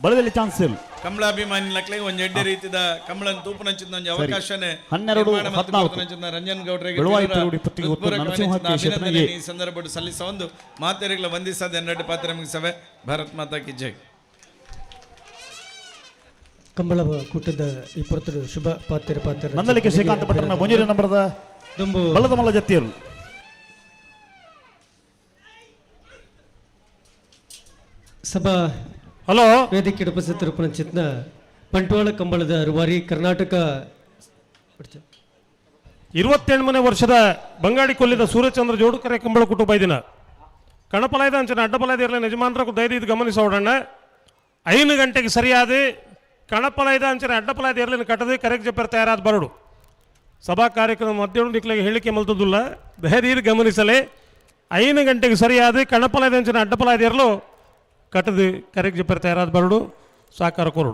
[SPEAKER 16] ಬಳದಲ್ಲಿ ಚಾನ್ಸ್ ಇಲ್ಲ
[SPEAKER 1] ಕಂಬಳಾಭಿಮಾನಿ ಲಕ್ಲೆ ಒಂಜಿ ಎಡ್ಡೆ ರೀತಿದ ಕಂಬಳನ ತೂಪನಂಚಿನ ಒಂಜಿ ಅವಕಾಶನೇ
[SPEAKER 16] 12-14
[SPEAKER 1] ರಂಜನ್ ಗೌಡ್ರಿಗೆ ಈ ಸಂದರ್ಭ ಸಲ್ಲಿಸ ಒಂದು ಮಾತೆರೆಗಳ ವಂದಿಸದ ಎನ್ನಡೆ ಪಾತ್ರ ಮುಗಿಸವೆ ಭಾರತ್ ಮಾತಾ ಕಿ ಜೈ
[SPEAKER 4] ಕಂಬಳ ಕೂಟದ ಈ ಪುರತರು ಶುಭ ಪಾತ್ರ
[SPEAKER 16] ನಂದಲಿಕೆ ಶ್ರೀಕಾಂತ ಪಟ್ಟಣ ಬೊಂಜೇರಿ ನಂಬರದ ಬಲದ ಮಲ್ಲ ಜತ್ತಿಯರು
[SPEAKER 4] ಸಭಾ
[SPEAKER 20] ಹಲೋ
[SPEAKER 4] ವೇದಿಕೆ ಉಪಸ್ಥಿತರು ಚಿತ್ನ ಬಂಟ್ವಾಳ ಕಂಬಳದ ರೂವಾರಿ ಕರ್ನಾಟಕ
[SPEAKER 20] 28ನೇ ವರ್ಷದ ಬಂಗಾಡಿ ಕೊಲ್ಲಿದ ಸೂರ್ಯಚಂದ್ರ ಜೋಡುಕರೆ ಕಂಬಳ ಕುಟುಂಬ ದಿನ ಕಣಪಲಾಯದ ಅಂಚನೆ ಅಡ್ಡಪಲಾಯದ ಇರಲಿ ಯಜಮಾನರ ದಯದ ಇದು ಗಮನಿಸೋಡಣ್ಣ 5 ಗಂಟೆಗೆ ಸರಿಯಾದ ಕಣಪಲಾಯದ ಅಂಚನೆ ಅಡ್ಡಪಲಾಯದ ಇರಲಿನ ಕಟ್ಟದೆ ಕರೆಕ್ಟ್ ಜಪ್ಪರ್ ತಯಾರಾದ ಬರಡು ಸಭಾ ಕಾರ್ಯಕ್ರಮ ಮಧ್ಯಾಹ್ನ ದಿಕ್ಕಿಗೆ ಹೇಳಿಕೆ ಮಲ್ತದಿಲ್ಲ ದಯದ ಗಮನಿಸಲೇ 5 ಗಂಟೆಗೆ ಸರಿಯಾದ ಕಣಪಲಾಯದ ಅಂಚನೆ ಅಡ್ಡಪಲಾಯದ ಇರಲು ಕಟ್ಟದು ಕರೆಕ್ಟ್ ಜಪ್ಪರ್ ತಯಾರಾದ ಬರಡು ಸಾಕಾರ ಕೊರಡು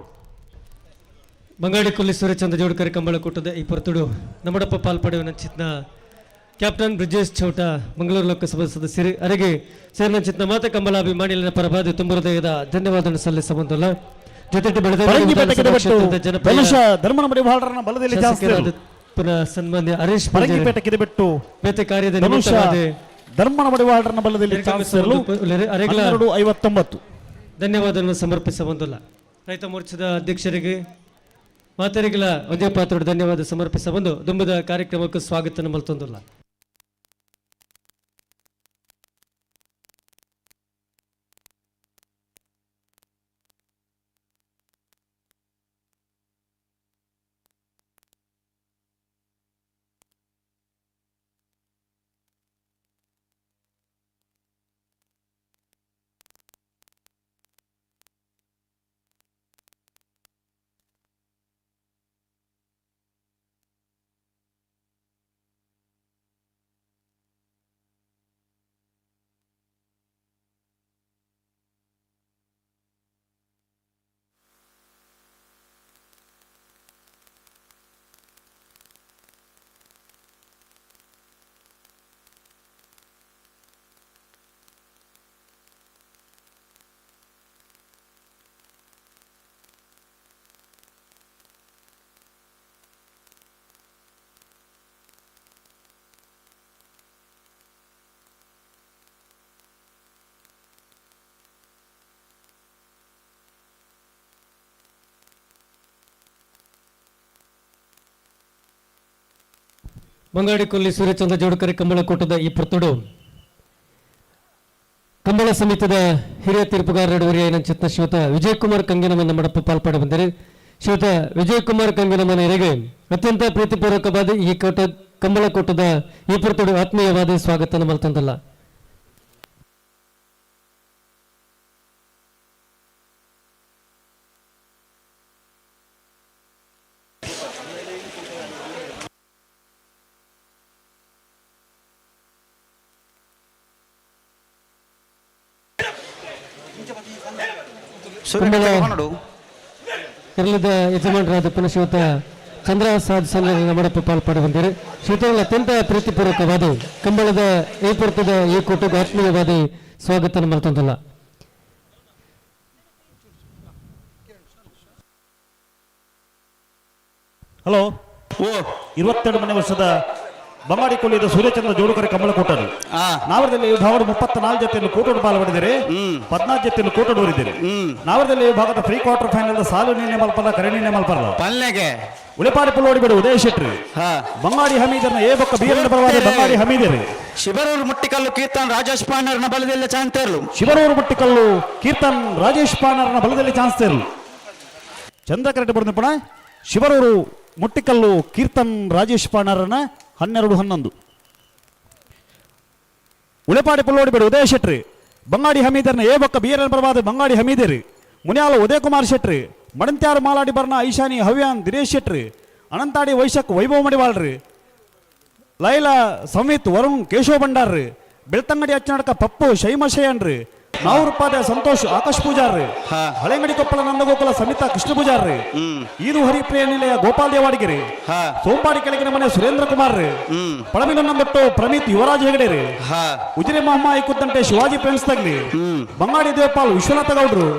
[SPEAKER 4] ಬಂಗಾಡಿ ಕೊಲ್ಲಿ ಸೂರ್ಯಚಂದ್ರ ಜೋಡುಕರೆ ಕಂಬಳ ಕೂಟದ ಈ ಪುರತುಡು ನಮ್ಮಡಪ್ಪ ಪಾಲ್ಪಡೆಯುವ ನಂಚಿತ್ನ ಕ್ಯಾಪ್ಟನ್ ಬ್ರಿಜೇಶ್ ಚೌಟ ಮಂಗಳೂರು ಲೋಕಸಭಾ ಸದಸ್ಯರು ಅರೆಗೆ ಸೇರಿನಂಚಿತ್ನ ಮಾತೆ ಕಂಬಲಾಭಿಮಾನಿಲಿನ ಪರವಾದ ತುಂಬ ಹೃದಯದ ಧನ್ಯವಾದ ಸಲ್ಲಿಸಬಂದಲ್ಲ ಜೊತೆ ಪುನಃ ಸನ್ಮಾನ್ಯ ಹರೀಶ್
[SPEAKER 16] ಬಿಟ್ಟು
[SPEAKER 4] ಬೇತೆ ಕಾರ್ಯದ
[SPEAKER 16] ಧರ್ಮನ ಬಡಿವಾಳರನ್ನ ಬಲದಲ್ಲಿ 59
[SPEAKER 4] ಧನ್ಯವಾದವನ್ನು ಸಮರ್ಪಿಸಬಂದಲ್ಲ ರೈತ ಮೋರ್ಚಾದ ಅಧ್ಯಕ್ಷರಿಗೆ ಮಾತರಿಗಳ ಒಂದೇ ಪಾತ್ರದ ಧನ್ಯವಾದ ಸಮರ್ಪಿಸಬಂದು ದುಂಬದ ಕಾರ್ಯಕ್ರಮಕ್ಕೆ ಸ್ವಾಗತ ಮಲ್ತೊಂದಿಲ್ಲ ಬಂಗಾಡಿಕೊಲ್ಲಿ ಸೂರ್ಯಚಂದ್ರ ಜೋಡುಕರೆ ಕಂಬಳ ಕೂಟದ ಈ ಪುರ್ತುಡು ಕಂಬಳ ಸಮಿತಿದ ಹಿರಿಯ ತೀರ್ಪುಗಾರ ನಡುವರಿಯ ಶ್ರೀಯುತ ವಿಜಯಕುಮಾರ್ ಕಂಗಿನಮನ್ನ ಮಡಪ ಪಾಲ್ಪಡ ಬಂದರೆ ಶ್ರೀಯುತ ವಿಜಯಕುಮಾರ್ ಕಂಗಿನಮನೆಯರಿಗೆ ಅತ್ಯಂತ ಪ್ರೀತಿಪೂರ್ವಕವಾದ ಈ ಕಂಬಳ ಕೂಟದ ಈ ಪುರ್ತುಡು ಆತ್ಮೀಯವಾದ ಸ್ವಾಗತ ಮಲ್ತಂದಲ್ಲ. ಇರಲಿದ ಯಜಮಾನರಾದ ಪುನಃಶ್ರೀಯುತ ಚಂದ್ರಸಾದ್ ಸಂಘದ ಮಡಪ ಪಾಲ್ಪಡ ಬಂದಿರು ಶ್ರೀಯುತರಲ್ಲಿ ಅತ್ಯಂತ ಪ್ರೀತಿಪೂರ್ವಕವಾದ ಕಂಬಳದ ಈ ಪುರ್ತದ ಈ ಕೂಟಕ್ಕೆ ಆತ್ಮೀಯವಾದ ಸ್ವಾಗತ ಮಲ್ತಂದಲ್ಲ.
[SPEAKER 16] ಹಲೋ 22ನೇ ವರ್ಷದ ಬಂಗಾಡಿಕೊಲ್ಲಿದ ಸೂರ್ಯಚಂದ್ರ ಜೋಡುಕರೆ ಕಂಬಳ ಕೂಟರು ನಾವರದಲ್ಲಿ ವಿಭಾಗದ 34 ಜೊತೆಯಲ್ಲಿ ಕೂಟೋಡು ಪಾಲ್ಪಡಿದರೆ 14 ಜೊತೆಯಲ್ಲಿ ಕೂಟೋಡು ಊರಿದ್ದೀರಿ. ನಾವರದಲ್ಲಿ ವಿಭಾಗದ ಪ್ರೀ ಕ್ವಾರ್ಟರ್ ಫೈನಲ್ ಸಾಲು ನೀನೆ ಮಲ್ಪಲ್ಲ ಕರೆ ನೀನೆ ಮಲ್ಪಲ್ಲ ಪಲ್ಲೆಗೆ ಉಳಿಪಾಡಿ ಪುಲ್ಲೋಡಿ ಬಿಡು ಉದಯ ಶೆಟ್ರಿ ಬಂಗಾಡಿ ಹಮೀದರ್ನ ಏ ಬೊಕ್ಕ ಬೀರನ ಪರವಾದ ಬಂಗಾಡಿ ಹಮೀದರಿ ಶಿವರೂರು ಮುಟ್ಟಿಕಲ್ಲು ಕೀರ್ತನ್ ರಾಜೇಶ್ ಪಾಣರ್ನ ಬಲದಲ್ಲಿ ಚಾನ್ಸ್ ತೇರ್ಲು ಶಿವರೂರು ಮುಟ್ಟಿಕಲ್ಲು ಕೀರ್ತನ್ ರಾಜೇಶ್ ಪಾಣರ್ನ ಬಲದಲ್ಲಿ ಚಾನ್ಸ್ ತೇರ್ಲು ಚಂದ್ರ ಕರೆಕ್ಟ್ ಬರ್ತದೆ ಪುಣ ಶಿವರೂರು ಮುಟ್ಟಿಕಲ್ಲು ಕೀರ್ತನ್ ರಾಜೇಶ್ ಪಾಣರನ 12-11 ಉಳೆಪಾಡಿ ಪುಲ್ಲೋಡಿ ಬಿಡು ಉದಯ ಶೆಟ್ರಿ ಬಂಗಾಡಿ ಹಮೀದರ್ನ ಏ ಬೊಕ್ಕ ಬೀರನ ಪರವಾದ ಬಂಗಾಡಿ ಹಮೀದರಿ ಮುನಿಯಾಲ ಉದಯ ಕುಮಾರ್ ಶೆಟ್ರಿ ಮಡಂತ್ಯಾರು ಮಾಲಾಡಿ ಬರ್ನ ಐಶಾನಿ ಹವ್ಯಾನ್ ದಿನೇಶ್ ಶೆಟ್ರಿ ಅನಂತಾಡಿ ವೈಶಕ್ ವೈಭವ ಮಡಿವಾಳ್ರಿ ಲೈಲಾ ಸಂವಿತ್ ವರುಣ್ ಕೇಶವ ಭಂಡಾರ್ರಿ ಬೆಳ್ತಂಗಡಿ ಅಚ್ಚನಡಕ ಪಪ್ಪು ಶೈಮಶಯನ್ರಿ ನಾವೂರುಪಾದ ಸಂತೋಷ್ ಆಕಾಶ್ ಪೂಜಾರ್ರಿ ಹಳೆಂಗಡಿ ಕೊಪ್ಪಳ ನಂದಗೋಕುಲ ಸಮಿತಾ ಕೃಷ್ಣ ಪೂಜಾರ್ರಿ ಈದು ಹರಿಪ್ರಿಯ ನಿಲಯ ಗೋಪಾಲ್ ದೇವಾಡಿಗಿರಿ ಸೋಂಪಾಡಿ ಕೆಳಗಿನ ಮನೆ ಸುರೇಂದ್ರ ಕುಮಾರ್ ರೀ ಪಳಮಿನ ನಂದೊಟ್ಟು ಪ್ರಮಿತ್ ಯುವರಾಜ್ ಹೆಗಡೆ ರೀ ಉಜಿರೆ ಮಹಮ್ಮಾಯಿ ಕುದ್ದಂಟೆ ಶಿವಾಜಿ ಫ್ರೆಂಡ್ಸ್ ತಗ್ಲಿ ಬಂಗಾಡಿ ದೇವಪಾಲ್ ವಿಶ್ವನಾಥ ಗೌಡ್ರು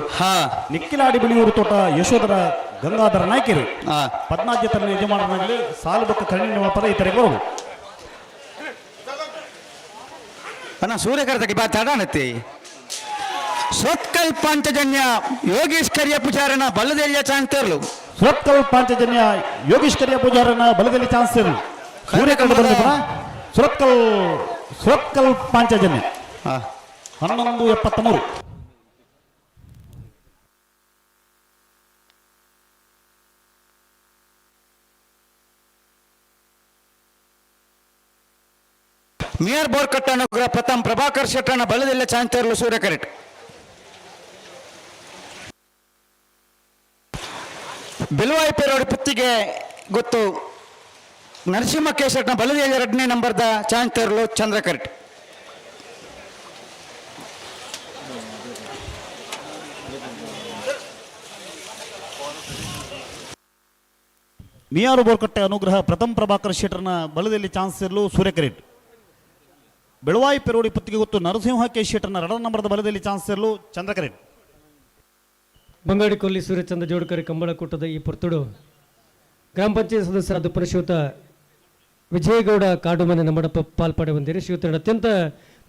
[SPEAKER 16] ನಿಕ್ಕಿಲಾಡಿ ಬಿಳಿಯೂರು ತೋಟ ಯಶೋಧರ ಗಂಗಾಧರ ನಾಯ್ಕಿರಿ 14 ಜೊತೆ ಯಜಮಾನರಲ್ಲಿ ಸಾಲು ಬೊಕ್ಕ ಕರ್ಣಿನ ಪದ ಇತರಿಗೆ ಬರೋದು
[SPEAKER 18] ಅಣ್ಣ ಸೂರ್ಯಕರ್ತಕ್ಕೆ ಬಾ ತಡಾನತ್ತಿ ಸ್ವತ್ಕಲ್ ಪಾಂಚಜನ್ಯ ಯೋಗೀಶ್ ಕರಿಯ ಪೂಜಾರನ ಬಲದೆಲ್ಲಿಯ ಚಾನ್ಸ್ ತೇರ್ಲು
[SPEAKER 16] ಸ್ವತ್ಕಲ್ ಪಾಂಚಜನ್ಯ ಯೋಗೀಶ್ ಕರಿಯ ಪೂಜಾರನ ಬಲದಲ್ಲಿ ಚಾನ್ಸ್ ತೇರ್ಲು ಸೂರ್ಯಕರ್ತ ಬಂದಿದ್ದ ಸ್ವತ್ಕಲ್ ಪಾಂಚಜನ್ಯ 1173
[SPEAKER 18] ಮಿಯರ್ ಬೋರ್ಕಟ್ಟ ಅನುಗ್ರಹ ಪ್ರಥಮ್ ಪ್ರಭಾಕರ್ ಶೆಟ್ಟನ ಬಲದಲ್ಲೇ ಚಾನ್ಸ್ ತೇರ್ಲು ಸೂರ್ಯ ಕರೆಕ್ಟ್ ಬೆಲುವಾಯಿಪೇರೋಡಿ ಪುತ್ತಿಗೆ ಗೊತ್ತು ನರಸಿಂಹ ಕೇಶಟ್ನ ಬಲದಿಯಲ್ಲಿ 2ನೇ ನಂಬರ್ದ ಚಾನ್ಸ್ ತೇರ್ಲು ಚಂದ್ರ ಕರೆಕ್ಟ್
[SPEAKER 16] ಮಿಯಾರು ಬೋರ್ಕಟ್ಟೆ ಅನುಗ್ರಹ ಪ್ರಥಮ್ ಪ್ರಭಾಕರ್ ಶೆಟ್ಟರ್ನ ಬಲದಲ್ಲಿ ಚಾನ್ಸ್ ಇರಲು ಸೂರ್ಯ ಕರೆಕ್ಟ್ ಬೆಳವಾಯಿ ಪೆರೋಡಿ ಪುತ್ತಿಗೆ ಗೊತ್ತು ನರಸಿಂಹ ಕೆ ಶೆಟ್ಟರ್ನ 2ನೇ ನಂಬರ್ದ ಬಲದಲ್ಲಿ ಚಾನ್ಸ್ ಇರಲು ಚಂದ್ರ ಕರೆಕ್ಟ್
[SPEAKER 4] ಬಂಗಾಡಿಕೊಲ್ಲಿ ಸೂರ್ಯಚಂದ್ರ ಜೋಡುಕರೆ ಕಂಬಳ ಕೂಟದ ಈ ಪುರ್ತುಡು ಗ್ರಾಮ ಪಂಚಾಯತ್ ಸದಸ್ಯರಾದ ಪುರಶ್ರೀಯುತ ವಿಜಯಗೌಡ ಕಾಡುಮನೆ ಮಡಪ ಪಾಲ್ಪಡೆ ಬಂದಿರಿ ಶ್ರೀಯುತನ ಅತ್ಯಂತ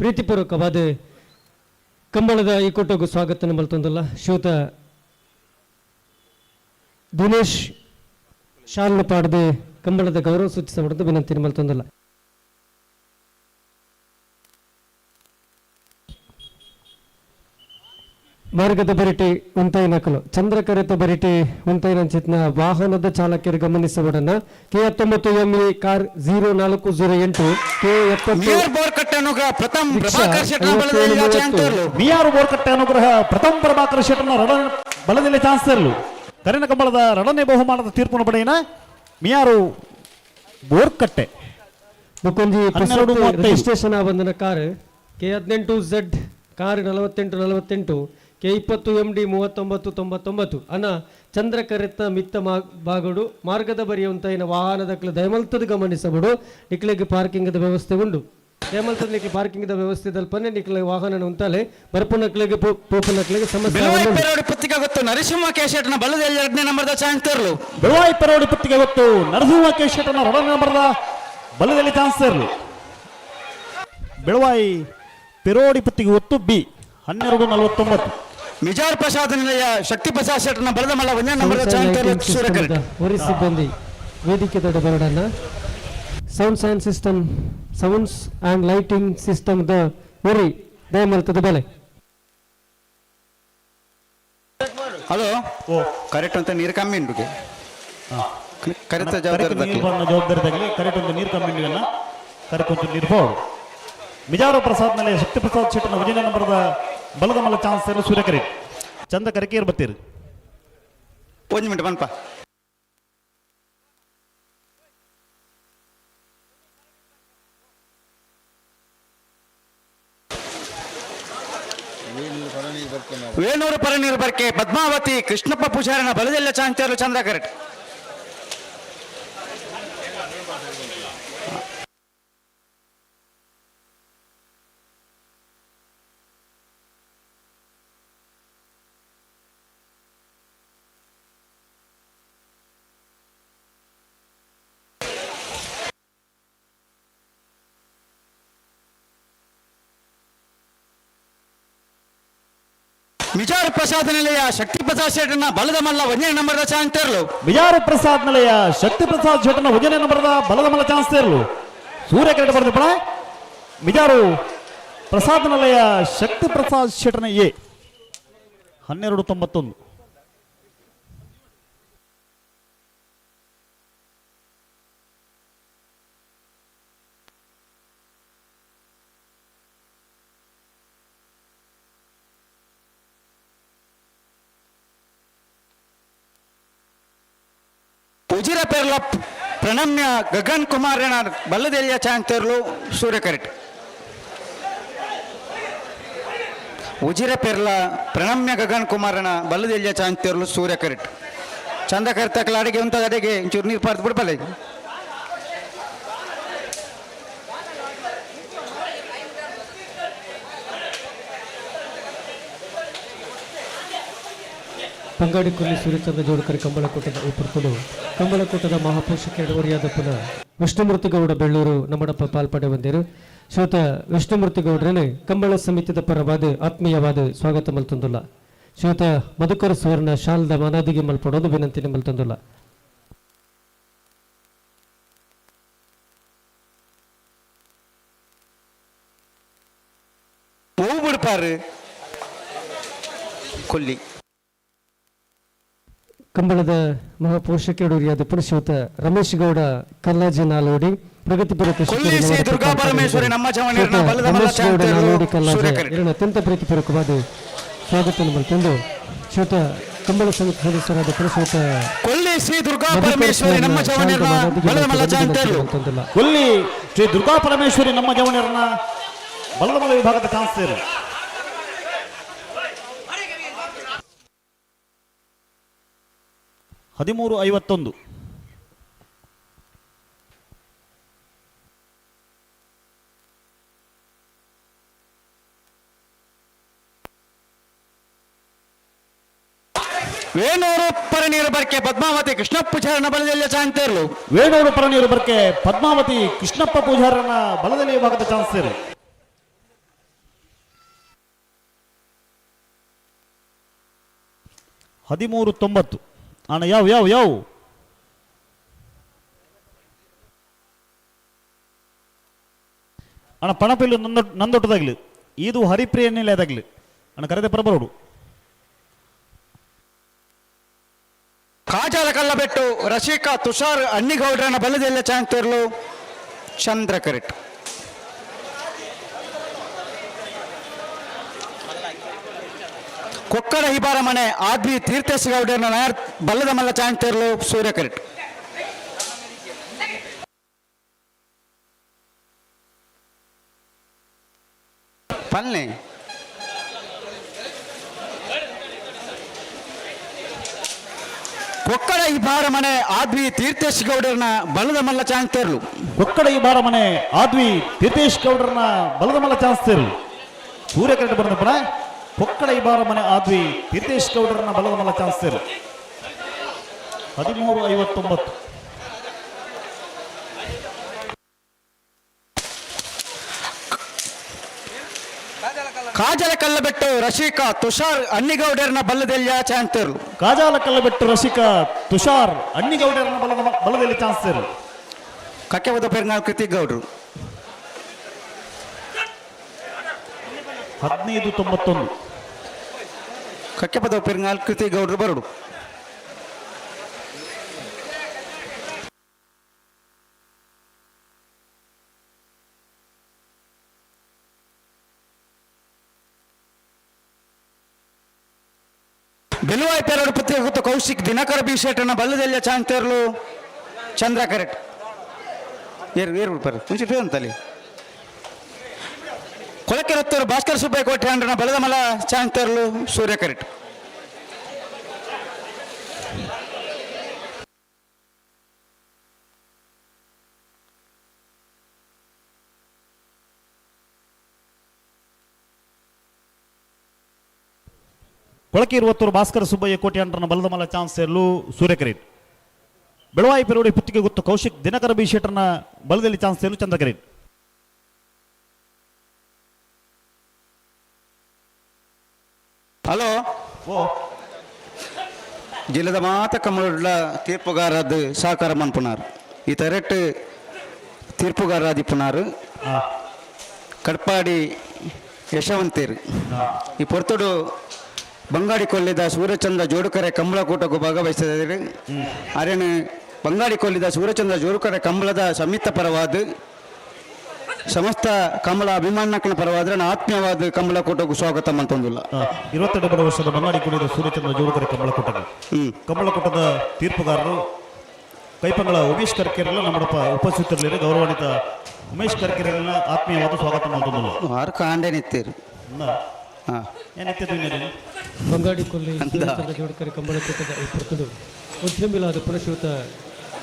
[SPEAKER 4] ಪ್ರೀತಿಪೂರ್ವಕವಾದ ಕಂಬಳದ ಈ ಕೂಟಗೂ ಸ್ವಾಗತ ಮಲ್ತೊಂದಲ್ಲ ಶ್ರೀಯುತ ದಿನೇಶ್ ಶಾಲ್ನ ಪಾಡದೆ ಕಂಬಳದ ಗೌರವ ಸೂಚಿಸಬಾರದು ವಿನಂತಿ ಮಲ್ತೊಂದಲ್ಲ. ಮಾರ್ಗದ ಬರಿಟಿ ಒಂತೈನಕಲು ಚಂದ್ರಕರೆತ ಬರಿಟಿ ಒಂತೈನಂಚಿತ್ನ ವಾಹನದ ಚಾಲಕರು ಗಮನಿಸಬಡನ್ನ K19 ME ಕಾರ್ 0408
[SPEAKER 16] ಮಿಯಾರು ಬೋರ್ಕಟ್ಟೆ ಅನುಗ್ರಹ ಪ್ರಥಮ್ ಪ್ರಭಾಕರ್ ಶೆಟ್ಟರ್ನ ಬಲದಲ್ಲಿ ಚಾನ್ಸ್ ತೇರ್ಲು ಕರಿನ ಕಂಬಳದ 2ನೇ ಬಹುಮಾನದ ತೀರ್ಪನ್ನು ಪಡೆಯಿನ ಮಿಯಾರು ಬೋರ್ಕಟ್ಟೆ
[SPEAKER 4] ಮುಕೊಂಜಿ ರಿಜಿಸ್ಟ್ರೇಷನ್ ಬಂದನ car K18Z car 4848 K20 MD 3999 ಅನ್ನ ಚಂದ್ರಕರೆತ್ತ ಮಿತ್ತ ಬಾಗಡು ಮಾರ್ಗದ ಬರಿಯುವಂತೈನ ವಾಹನದ ದಯಮಲ್ತದ ಗಮನಿಸಬಡು ನಿಕ್ಲೆಗೆ ಪಾರ್ಕಿಂಗ್ ವ್ಯವಸ್ಥೆ ಉಂಡು ದಯಮಲ್ತದ ನಿಕ್ಲೆ ಪಾರ್ಕಿಂಗ್ ವ್ಯವಸ್ಥೆ ದಲ್ಪನೆ ನಿಕ್ಲೆ ವಾಹನ ಉಂಟಾಲೆ ಬರ್ಪುನಕ್ಲೆಗೆ ಪೋಪುನಕ್ಲೆಗೆ ಸಮಸ್ಯೆ
[SPEAKER 18] ಪುತ್ತಿಗೆ ಗೊತ್ತು ನರಸಿಂಹ ಕೇಶಟ್ನ ಬಲದಲ್ಲಿ 2ನೇ ನಂಬರ್ದ ಚಾನ್ಸ್ ತೇರ್ಲು
[SPEAKER 16] ಬೆಳವಾಯಿ ಪೆರೋಡಿ ಪುತ್ತಿಗೆ ಗೊತ್ತು ನರಸಿಂಹ ಕೇಶಟ್ನ 2ನೇ ನಂಬರ್ದ ಬಲದಲ್ಲಿ ಚಾನ್ಸ್ ತೇರ್ಲು ಬೆಳವಾಯಿ ಪೆರೋಡಿ ಪುತ್ತಿಗೆ ಗೊತ್ತು ಬಿ 1249
[SPEAKER 18] ಮಿಜಾರ್ ಪ್ರಸಾದ್ ನಿಲಯ ಶಕ್ತಿ ಪ್ರಸಾದ್ ಶೆಟ್ಟರ್ನ ಬಲದ ಮಲ್ಲ 1ನೇ ನಂಬರ್ದ ಚಾನ್ಸ್ ತೇರ್ಲು ಸೂರ್ಯ ಕರೆಕ್ಟ್
[SPEAKER 4] ಸಿಬ್ಬಂದಿ ವೇದಿಕೆ ದೊಡ್ಡ ಬರಡನ್ನ
[SPEAKER 8] ಸೌಂಡ್ಸ್ ಆ್ಯಂಡ್ ಲೈಟಿಂಗ್ ಸಿಸ್ಟಮ್ ದ ಒರಿ ದಯಮಲ್ತದ ಬೆಲೆ.
[SPEAKER 18] ಹಲೋ ಓ ಕರೆಕ್ಟ್ ಅಂತ ನೀರು ಕಮ್ಮಿ ಉಂಟು ಕರೆಕ್ಟ್
[SPEAKER 16] ಜವಾಬ್ದಾರಿದಾಗಲಿ ಕರೆಕ್ಟ್ ಒಂದು ನೀರು ಕಮ್ಮಿ ನೀರನ್ನ ಕರೆಕ್ಟ್ ಒಂದು ನೀರು ಹೋಡು ಮಿಜಾರು ಪ್ರಸಾದ್ನಲ್ಲಿ ಶಕ್ತಿ ಪ್ರಸಾದ್ ಶೆಟ್ಟನ ವಜನ ನಂಬರ್ದ ಬಲದ ಮಲ್ಲ ಚಾನ್ಸ್ ಸೂರ್ಯ ಕರಿ ಚಂದ ಕರೆಕೆ ಬರ್ತೀರಿ
[SPEAKER 18] ಒಂದು ಮಿನಿಟ್ ಬನ್ಪ ವೇಣೂರು ಪರನೀರು ಬರ್ಕೆ ಪದ್ಮಾವತಿ ಕೃಷ್ಣಪ್ಪ ಪೂಜಾರನ ಬಲದೆಲ್ಲ ಚಾಂಚರು ಚಂದ್ರ ಕರೆಕ್ಟ್. ಮಿಜಾರು ಪ್ರಸಾದ್ ನಿಲಯ ಶಕ್ತಿ ಪ್ರಸಾದ್ ಶೆಟ್ಟನ ಬಲದ ಮಲ್ಲ ಒಂದನೇ ನಂಬರ್ದ ಚಾನ್ಸ್ ತೇರ್ಲು
[SPEAKER 16] ಮಿಜಾರು ಪ್ರಸಾದ್ ನಿಲಯ ಶಕ್ತಿ ಪ್ರಸಾದ್ ಶೆಟ್ಟನ ಒಂದನೇ ನಂಬರ್ದ ಬಲದ ಮಲ್ಲ ಚಾನ್ಸ್ ತೇರ್ಲು ಸೂರ್ಯ ಕರೆಕ್ಟ್ ಬರ್ದು ಪಣ ಮಿಜಾರು ಪ್ರಸಾದ್ ನಿಲಯ ಶಕ್ತಿ ಪ್ರಸಾದ್ ಶೆಟ್ಟನ ಎ 1291.
[SPEAKER 18] ಉಜಿರ ಪೇರ್ಲ ಪ್ರಣಮ್ಯ ಗಗನ್ ಕುಮಾರ್ ಬಲ್ಲದೆಲಿಯ ಚಾಂತರ್ಲು ಸೂರ್ಯ ಕರೆಕ್ಟ್. ಉಜಿರ ಪೇರ್ಲ ಪ್ರಣಮ್ಯ ಗಗನ್ ಕುಮಾರನ ಬಲ್ಲದೆಲಿಯ ಚಾಂತರ್ಲು ಸೂರ್ಯ ಕರೆಕ್ಟ್. ಚಂದ ಕರ್ತಕಲ ಅಡಿಗೆ ಉಂಟು ಅಡಿಗೆ ಇಂಚೂರು ನೀರು ಪಾರ್ದು ಬಿಡ್ಬಲ್ಲ.
[SPEAKER 4] ಬಂಗಾಡಿಕೊಲ್ಲಿ ಸೂರ್ಯಚಂದ್ರ ಜೋಡುಕರೆ ಕಂಬಳಕೋಟದ ಉಪರ್ತುಡು ಕಂಬಳಕೋಟದ ಮಹಾಪೋಷಕ ಎಡವರಿಯಾದ ಪುನಃ ವಿಷ್ಣುಮೂರ್ತಿಗೌಡ ಬೆಳ್ಳೂರು ನಮ್ಮಡಪ್ಪ ಪಾಲ್ಪಡೆ ಬಂದಿರು ಶ್ರೋತ ವಿಷ್ಣುಮೂರ್ತಿಗೌಡ್ರೇ ಕಂಬಳ ಸಮಿತಿದ ಪರವಾದ ಆತ್ಮೀಯವಾದ ಸ್ವಾಗತ ಮಲ್ತಂದುಲ್ಲ. ಶ್ರೋತ ಮಧುಕರ ಸುವರ್ಣ ಶಾಲದ ಮನಾದಿಗೆ ಮಲ್ಪಡೋದು ವಿನಂತಿ ಮಲ್ತಂದುಲ್ಲ.
[SPEAKER 18] ಹೂ ಬಿಡ್ಪಾರು ಕೊಲ್ಲಿ
[SPEAKER 4] ಕಂಬಳದ ಮಹಾಪೋಷಕರಿಯಾದ ಪುರುಷೋತ್ತ ರಮೇಶ್ ಗೌಡ ಕಲ್ಲಾಜಿ ನಾಲ್ವಡಿ ಪ್ರಗತಿಪರ ರಮೇಶ್ ಗೌಡ ನಾಲ್ವಡಿ ಕಲ್ಲಾಜಿ ಎರಡು ಅತ್ಯಂತ ಪ್ರೀತಿಪೂರ್ವಕವಾದ ಸ್ವಾಗತ ತಂದು ಶ್ರೋತ ಕಂಬಳ ಸಮಿತಿ ಸದಸ್ಯರಾದ ಪುರುಷೋತ್ತ
[SPEAKER 18] ಕೊಲ್ಲಿ ಶ್ರೀ ದುರ್ಗಾ ಪರಮೇಶ್ವರಿ ನಮ್ಮ ಜವನಿಯರನ್ನ ಬಲದಮಲ ವಿಭಾಗದ ಚಾನ್ಸ್ 13:51. ವೇಣೂರು ಪರನೀರು ಬರ್ಕೆ ಪದ್ಮಾವತಿ ಕೃಷ್ಣಪ್ಪ ಪೂಜಾರನ ಬಲದಲ್ಲಿ ಚಾನ್ಸ್ ತೇರ್ಲು
[SPEAKER 16] ವೇಣೂರು ಪರನೀರು ಬರ್ಕೆ ಪದ್ಮಾವತಿ ಕೃಷ್ಣಪ್ಪ ಪೂಜಾರನ ಬಲದಲ್ಲಿ ವಿಭಾಗದ ಚಾನ್ಸ್ ತೇರು 13:90. ಅಣ್ಣ ಯಾವ ಅಣ್ಣ ಪಣಪಿಲ್ಲು ನಂದೊಟ್ಟದಾಗ್ಲಿ ಇದು ಹರಿಪ್ರಿಯ ನಿಲಯದಾಗ್ಲಿ ಅಣ್ಣ ಕರೆದೆ ಪರಬರೋಡು
[SPEAKER 18] ಕಾಜಾಲ ಕಲ್ಲಬೆಟ್ಟು ರಶಿಕಾ ತುಷಾರ್ ಅಣ್ಣಿಗೌಡ್ರನ ಬಲದೆಲ್ಲ ಚಾನ್ಸ್ ತೇರ್ಲು ಚಂದ್ರ ಕರೆಕ್ಟ್. ಕೊಕ್ಕಡ ಹಿಬಾರ ಮನೆ ಆದ್ವಿ ತೀರ್ಥೇಶ್ ಗೌಡನ ಬಲ್ಲದ ಮಲ್ಲ ಚಾನ್ಸ್ ತೇರ್ಲು ಸೂರ್ಯ ಕರೆಕ್ಟ್. ಪಲ್ಲೆ ಕೊಕ್ಕಡ ಹಿಬಾರ ಮನೆ ಆದ್ವಿ ತೀರ್ಥೇಶ್ ಗೌಡರನ ಬಲ್ಲದ ಮಲ್ಲ ಚಾನ್ಸ್ ತೇರ್ಲು
[SPEAKER 16] ಕೊಕ್ಕಡ ಹಿಬಾರ ಮನೆ ಆದ್ವಿ ತೀರ್ಥೇಶ್ ಗೌಡರನ ಬಲ್ಲದ ಮಲ್ಲ ಚಾನ್ಸ್ ತೇರ್ಲು ಸೂರ್ಯ ಕರೆಕ್ಟ್ ಬಂದಪ್ಪಣ ಕೊಕ್ಕಡ ಇಬಾರ ಮನೆ ಆದ್ವಿ ತೀರ್ಥೇಶ್ ಗೌಡರನ್ನ ಬಲದ ಮಲ್ಲ ಚಾನ್ಸ್ ತೇರು 13:59.
[SPEAKER 18] ಕಾಜಲ ಕಲ್ಲಬೆಟ್ಟು ರಶಿಕಾ ತುಷಾರ್ ಅಣ್ಣಿಗೌಡರನ ಬಲ್ಲದೆಲ್ಲ ಚಾನ್ಸ್ ತೇರು
[SPEAKER 16] ಕಾಜಾಲ ಕಲ್ಲಬೆಟ್ಟು ರಶಿಕಾ ತುಷಾರ್ ಅಣ್ಣಿಗೌಡರನ ಬಲದಲ್ಲಿ ಚಾನ್ಸ್ ತೇರು
[SPEAKER 17] ಕಕ್ಕೆಬದ ಪೆರ್ನಾಳ್ ಕೃತಿಕ್ ಗೌಡ್ರು
[SPEAKER 16] 1591
[SPEAKER 17] ಕಕ್ಕೆಬದ ಪೆರ್ನಾಳ್ ಕೃತಿಕ್ ಗೌಡ್ರು ಬರಡು. ಬೆಲುವಾಯಿ ಪೆರಡು ಪುತ್ರಿಕೆ ಗೊತ್ತು ಕೌಶಿಕ್ ದಿನಕರ ಬಿ ಶೆಟ್ಟನ ಬಲ್ಲದೆಲ್ಲ ಚಾಂಗ್ತೇರ್ಲು ಚಂದ್ರ ಕರೆಕ್ಟ್ ಏರು ಪರ್ ಮುಂಚೆ ಅಂತಲ್ಲಿ ಕೊಳಕೆರತ್ತೂರು ಭಾಸ್ಕರ್ ಸುಬ್ಬಯ್ಯ ಕೋಟೆ ಅಂಡ್ರನ ಬಲದ ಮಲ ಚಾಂಗ್ತೇರ್ಲು ಸೂರ್ಯ ಕರೆಕ್ಟ್.
[SPEAKER 16] ಕೊಳಕೆ ಇರುವತ್ತೂರು ಭಾಸ್ಕರ ಸುಬ್ಬಯ್ಯ ಕೋಟೆ ಅಂಡ್ರನ ಬಲದ ಮಲ ಚಾನ್ಸರ್ಲು ಸೂರ್ಯಕರೇಟ್. ಬೆಳವಾಯಿ ಪೆರೋಡಿ ಪುತ್ತಿಗೆ ಗೊತ್ತು ಕೌಶಿಕ್ ದಿನಕರ ಬಿ ಶೆಟ್ಟರ್ನ ಬಲದಲ್ಲಿ ಚಾನ್ಸರ್ಲು ಚಂದ್ರಕರೇಟ್.
[SPEAKER 17] ಹಲೋ ಜಿಲ್ಲದ ಮಾತ ಕಮಲ ತೀರ್ಪುಗಾರದ ಸಹಕಾರ ಮನ್ಪುನಾರ್ ಈ ತರೆಟ್ ತೀರ್ಪುಗಾರಾದಿ ಪುನಾರು ಕಡ್ಪಾಡಿ ಯಶವಂತೇರು ಈ ಪೊರ್ತುಡು ಬಂಗಾಡಿ ಕೊಲ್ಲಿದ ಸೂರ್ಯಚಂದ್ರ ಜೋಡುಕರೆ ಕಂಬಳಕೂಟಕ್ಕೂ ಭಾಗವಹಿಸಿದರೆ ಅರೇನು ಬಂಗಾಡಿ ಕೊಲ್ಲಿದ ಸೂರ್ಯಚಂದ್ರ ಜೋಡುಕರೆ ಕಂಬಳದ ಸಂಯುಕ್ತ ಪರವಾದ ಸಮಸ್ತ ಕಮಲ ಅಭಿಮಾನಕನ ಪರವಾದ್ರೆ ಆತ್ಮೀಯವಾದ ಕಂಬಳಕೂಟಕ್ಕೂ ಸ್ವಾಗತ ಅಂತಂದಿಲ್ಲ.
[SPEAKER 16] 22 ವರ್ಷದ ಬಂಗಾಡಿ ಕೊಲ್ಲಿದ ಸೂರ್ಯಚಂದ್ರ ಜೋಡುಕರೆ ಕಂಬಳಕೂಟಕ್ಕೆ ಕಂಬಳಕೂಟದ ತೀರ್ಪುಗಾರರು ಕೈಪಂಗಳ ಉಮೇಶ್ ಕರ್ಕೆರೆಲ್ಲ ನಮ್ಮಡಪ್ಪ ಉಪಸ್ಥಿತರಿದ್ದಾರೆ. ಗೌರವಾನ್ವಿತ ಉಮೇಶ್ ಕರ್ಕೆರೆಲ್ಲ ಆತ್ಮೀಯವಾದ ಸ್ವಾಗತ ಅಂತಂದಿಲ್ಲ.
[SPEAKER 17] ಆರು ಕಾಂಡೆ ನಿತ್ತೀರು
[SPEAKER 4] ಬಂಗಾಡಿ ಕೊಲ್ಲಿ ಸೂರ್ಯಚಂದ್ರ ಜೋಡುಕರೆ ಕಂಬಳಕೂಟದ ಈ ಪುರ್ತುಡು ಉದ್ಯಮಿಲಾದ ಪುನಃಶ್ರೀಯುತ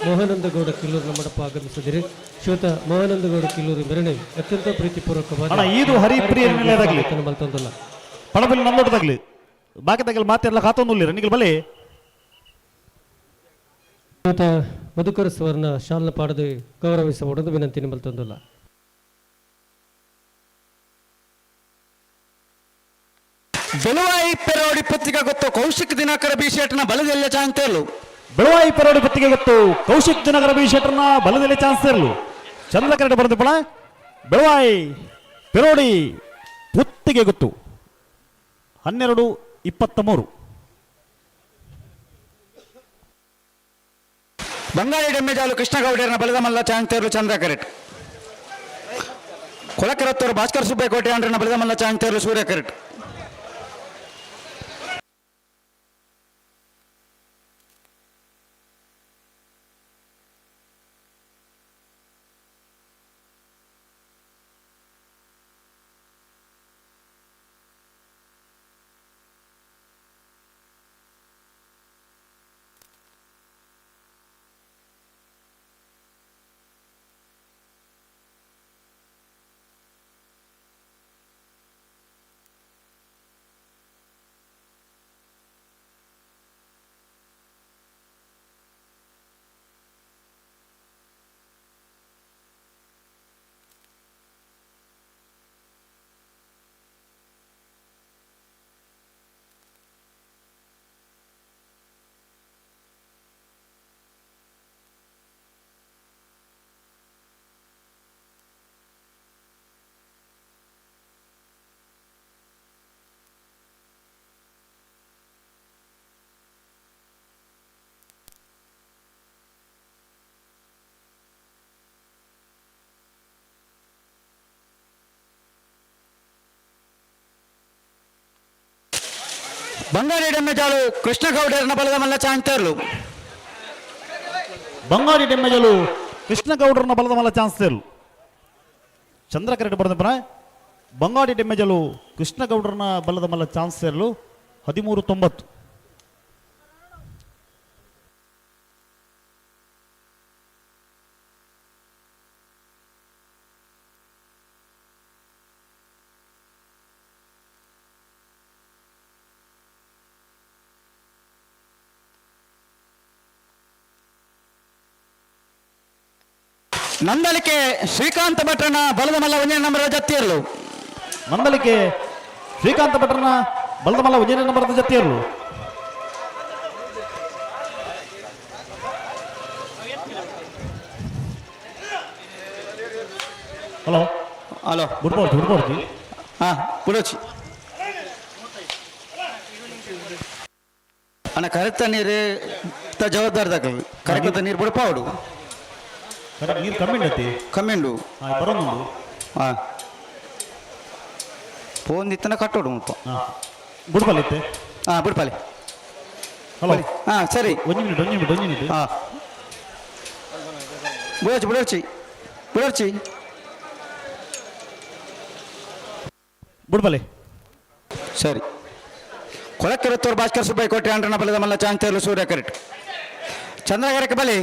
[SPEAKER 4] ಮಹಾನಂದಗೌಡ ಕಿಲ್ಲೂರು ನಮ್ಮಡಪ್ಪ ಆಗಮಿಸಿದಿರಿ. ಶ್ರೀಯುತ ಮಹಾನಂದಗೌಡ ಕಿಲ್ಲೂರು ಮೆರಣೆ ಅತ್ಯಂತ ಪ್ರೀತಿಪೂರ್ವಕವಾದ
[SPEAKER 16] ಇದು ಹರಿಪ್ರಿಯ
[SPEAKER 4] ಮಲ್ತೊಂದಲ್ಲ
[SPEAKER 16] ಪಡಬಲ್ಲಿ ನಂದೊಡ್ಡದಾಗ್ಲಿ ಬಾಕಿ ತಗಲ್ ಮಾತೆಲ್ಲ ಕಾತೊಂದಿಲ್ಲ ನಿಗಲ್ ಬಲೆ
[SPEAKER 4] ಶ್ರೀಯುತ ಮಧುಕರ ಸ್ವರ್ಣ ಶಾಲ್ನ ಪಾಡದೆ ಗೌರವಿಸಬಹುದು ವಿನಂತಿ ಮಲ್ತೊಂದಲ್ಲ.
[SPEAKER 17] ಬೆಲುವಾಯಿ ಪೆರೋಡಿ ಪತ್ರಿಕೆ ಗೊತ್ತು ಕೌಶಿಕ್ ದಿನಕರ ಬಿ ಶೆಟ್ನ ಬಲದೆಲ್ಲ ಚಾಂಗ್ತೇರ್ಲು.
[SPEAKER 16] ಬೆಳವಾಯಿ ಪೆರೋಡಿ ಪತ್ರಿಕೆ ಗೊತ್ತು ಕೌಶಿಕ್ ದಿನಕರ ಬಿ ಶೆಟ್ಟರ್ನ ಬಲದಲ್ಲಿ ಚಾನ್ಸರ್ಲು ಚಂದ್ರ ಕರೆಕ್ಟ್ ಬರೆದು ಪಣ ಬೆಳವಾಯಿ ಪೆರೋಡಿ ಪುತ್ತಿಗೆ ಗೊತ್ತು 1223
[SPEAKER 17] ಬಂಗಾಳಿ ಡೆಮ್ಮೆಜಾಲು ಕೃಷ್ಣಗೌಡರನ ಬಲದ ಮಲ್ಲ ಚಾಂಗ್ತೇರ್ಲು ಚಂದ್ರ ಕರೆಕ್ಟ್. ಕೊಳಕೆರತ್ತೂರು ಭಾಸ್ಕರ್ ಸುಬ್ಬಯ್ಯ ಕೋಟೆ ಅಂಡ್ರನ ಬಲದ ಮಲ್ಲ ಚಾಂಗ್ತೇರ್ಲು ಸೂರ್ಯ ಕರೆಕ್ಟ್. ಬಂಗಾಡಿ ಡೆಮ್ಮೆಜಾಲು ಕೃಷ್ಣಗೌಡರನ ಬಲದ ಮಲ್ಲ ಚಾಂಗ್ತೇರ್ಲು.
[SPEAKER 16] ಬಂಗಾಡಿ ಡೆಮ್ಮೆಜಾಲು ಕೃಷ್ಣಗೌಡರನ ಬಲದ ಮಲ್ಲ ಚಾನ್ಸರ್ಲು ಚಂದ್ರ ಕರೆಕ್ಟ್ ಬರೆದ ಪಣ ಬಂಗಾಡಿ ಡೆಮ್ಮೆಜಾಲು ಕೃಷ್ಣಗೌಡರನ ಬಲದ ಮಲ್ಲ ಚಾನ್ಸರ್ಲು 1390.
[SPEAKER 17] ನಂದಲಿಕೆ ಶ್ರೀಕಾಂತ ಭಟ್ರನ ಬಲದ ಮಲ್ಲ ಒಂಜನೇ ನಂಬರ್ ಜತ್ತಿಯರ್ಲು.
[SPEAKER 16] ನಂದಲಿಕೆ ಶ್ರೀಕಾಂತ ಭಟ್ರನ ಬಲದ ಮಲ್ಲ ಒಂಜನೇ ನಂಬರ್ ಜತ್ತಿಯರ್ಲು. ಹಲೋ
[SPEAKER 18] ಹಲೋ
[SPEAKER 16] ಬಿಡ್ಬೋದು
[SPEAKER 18] ಹಾಂ ಬಿಡೋಚಿ ಅಣ್ಣ ಕರೆಕ್ತ ನೀರು ಜವಾಬ್ದಾರಿ ತಗೊಳ್ಳಿ ಕರೆಕ್ತ ನೀರು ಬಿಡಪಾವಡು
[SPEAKER 16] ನೀರು ಕಮ್ಮಿ ಉಂಡತಿ
[SPEAKER 18] ಕಮ್ಮಿಂಡು
[SPEAKER 16] ಬರೋದು
[SPEAKER 18] ಹಾಂ ಪೋಂದಿತ್ತನ ಕಟ್ಟೋಡು ಮುಲ್ಪ
[SPEAKER 16] ಬಿಡ್ಬಲ್ಲಿತ್ತೆ
[SPEAKER 18] ಹಾಂ ಬಿಡ್ಪಾಲಿ
[SPEAKER 16] ಹಲೋ
[SPEAKER 18] ಹಾಂ ಸರಿ
[SPEAKER 16] ಒಂದು ಮಿನಿಟ್
[SPEAKER 18] ಹಾಂ ಬಿಡೋಚಿ
[SPEAKER 16] ಬಿಡ್ಬಲ್ಲಿ
[SPEAKER 18] ಸರಿ ಕೊಳಕೆರತ್ತೂರು ಭಾಸ್ಕರ್ ಸುಬ್ಬಯ್ಯ ಕೋಟೆ ಅಂಡ್ರನ ಬಲದ ಮಲ್ಲ ಚಾಂತೇರ್ಲು ಸೂರ್ಯ ಕರೆಕ್ಟ್ ಚಂದ್ರಗರಕ್ಕೆ ಬಲಿ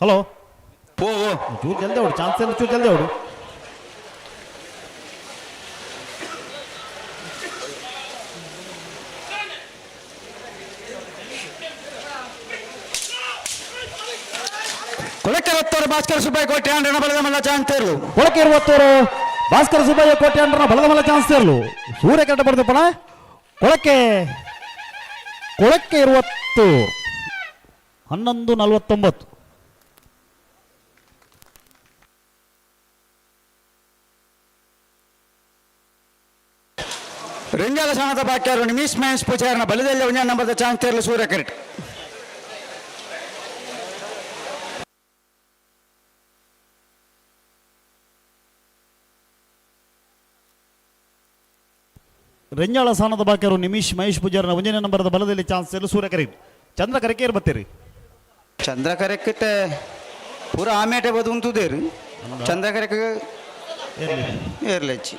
[SPEAKER 16] ಹಲೋ
[SPEAKER 18] ಓ
[SPEAKER 16] ಚೂರು ಜಲ್ದಿ ಹೊಡು ಚಾನ್ಸ್ ಇಲ್ಲ ಚೂರು ಜಲ್ದಿ ಹೊಡು
[SPEAKER 18] ಕೊಳಕೆರತ್ತೂರು ಭಾಸ್ಕರ್ ಸುಬ್ಬಯ್ಯ ಕೋಟೆ ಅಂಡ್ರನ ಬಲದ ಮಲ್ಲ ಚಾಂತೇರ್ಲು
[SPEAKER 16] ಕೊಳಕೆ 20 ಭಾಸ್ಕರ್ ಸುಬ್ಬಯ್ಯ ಕೋಟೆ ಅಂಡ್ರನ ಬಲದ ಮಲ್ಲ ಚಾನ್ಸ್ ಇರಲು ಸೂರ್ಯ ಕರೆಕ್ಟ್ ಬರ್ತಪ್ಪಣ ಕೊಳಕೆ 20 11:49
[SPEAKER 18] ರೆಂಜಾಲ ಸಾಣದ ಬಾಕ್ಯಾರು ನಿಮಿಷ್ ಮಹೇಶ್ ಪೂಜಾರನ ಬಲದಲ್ಲಿ ಒಂಜಾ ನಂಬರ್ದ ಚಾಂತೇರ್ಲು ಸೂರ್ಯ ಕರೆಕ್ಟ್
[SPEAKER 16] ರೆಂಜಾಳ ಸಾನದ ಬಾಕ್ಯರು ನಿಮಿಷ್ ಮಹೇಶ್ ಪೂಜಾರನ 1ನೇ ನಂಬರ್ದ ಬಲದಲ್ಲಿ ಚಾನ್ಸ್ ಇರಲು ಸೂರ್ಯ ಕರೆಕ್ಟ್ ಚಂದ್ರ ಕರೆಕೆ ಇರ್ಬತ್ತೀರಿ
[SPEAKER 18] ಚಂದ್ರ ಕರೆಕ್ಟ್ ಪೂರ ಆಮೇಟೆ ಬದು ಉಂತುದೇರು ಚಂದ್ರ ಕರೆಕ್ ಏರ್ಲೆಚ್ಚಿ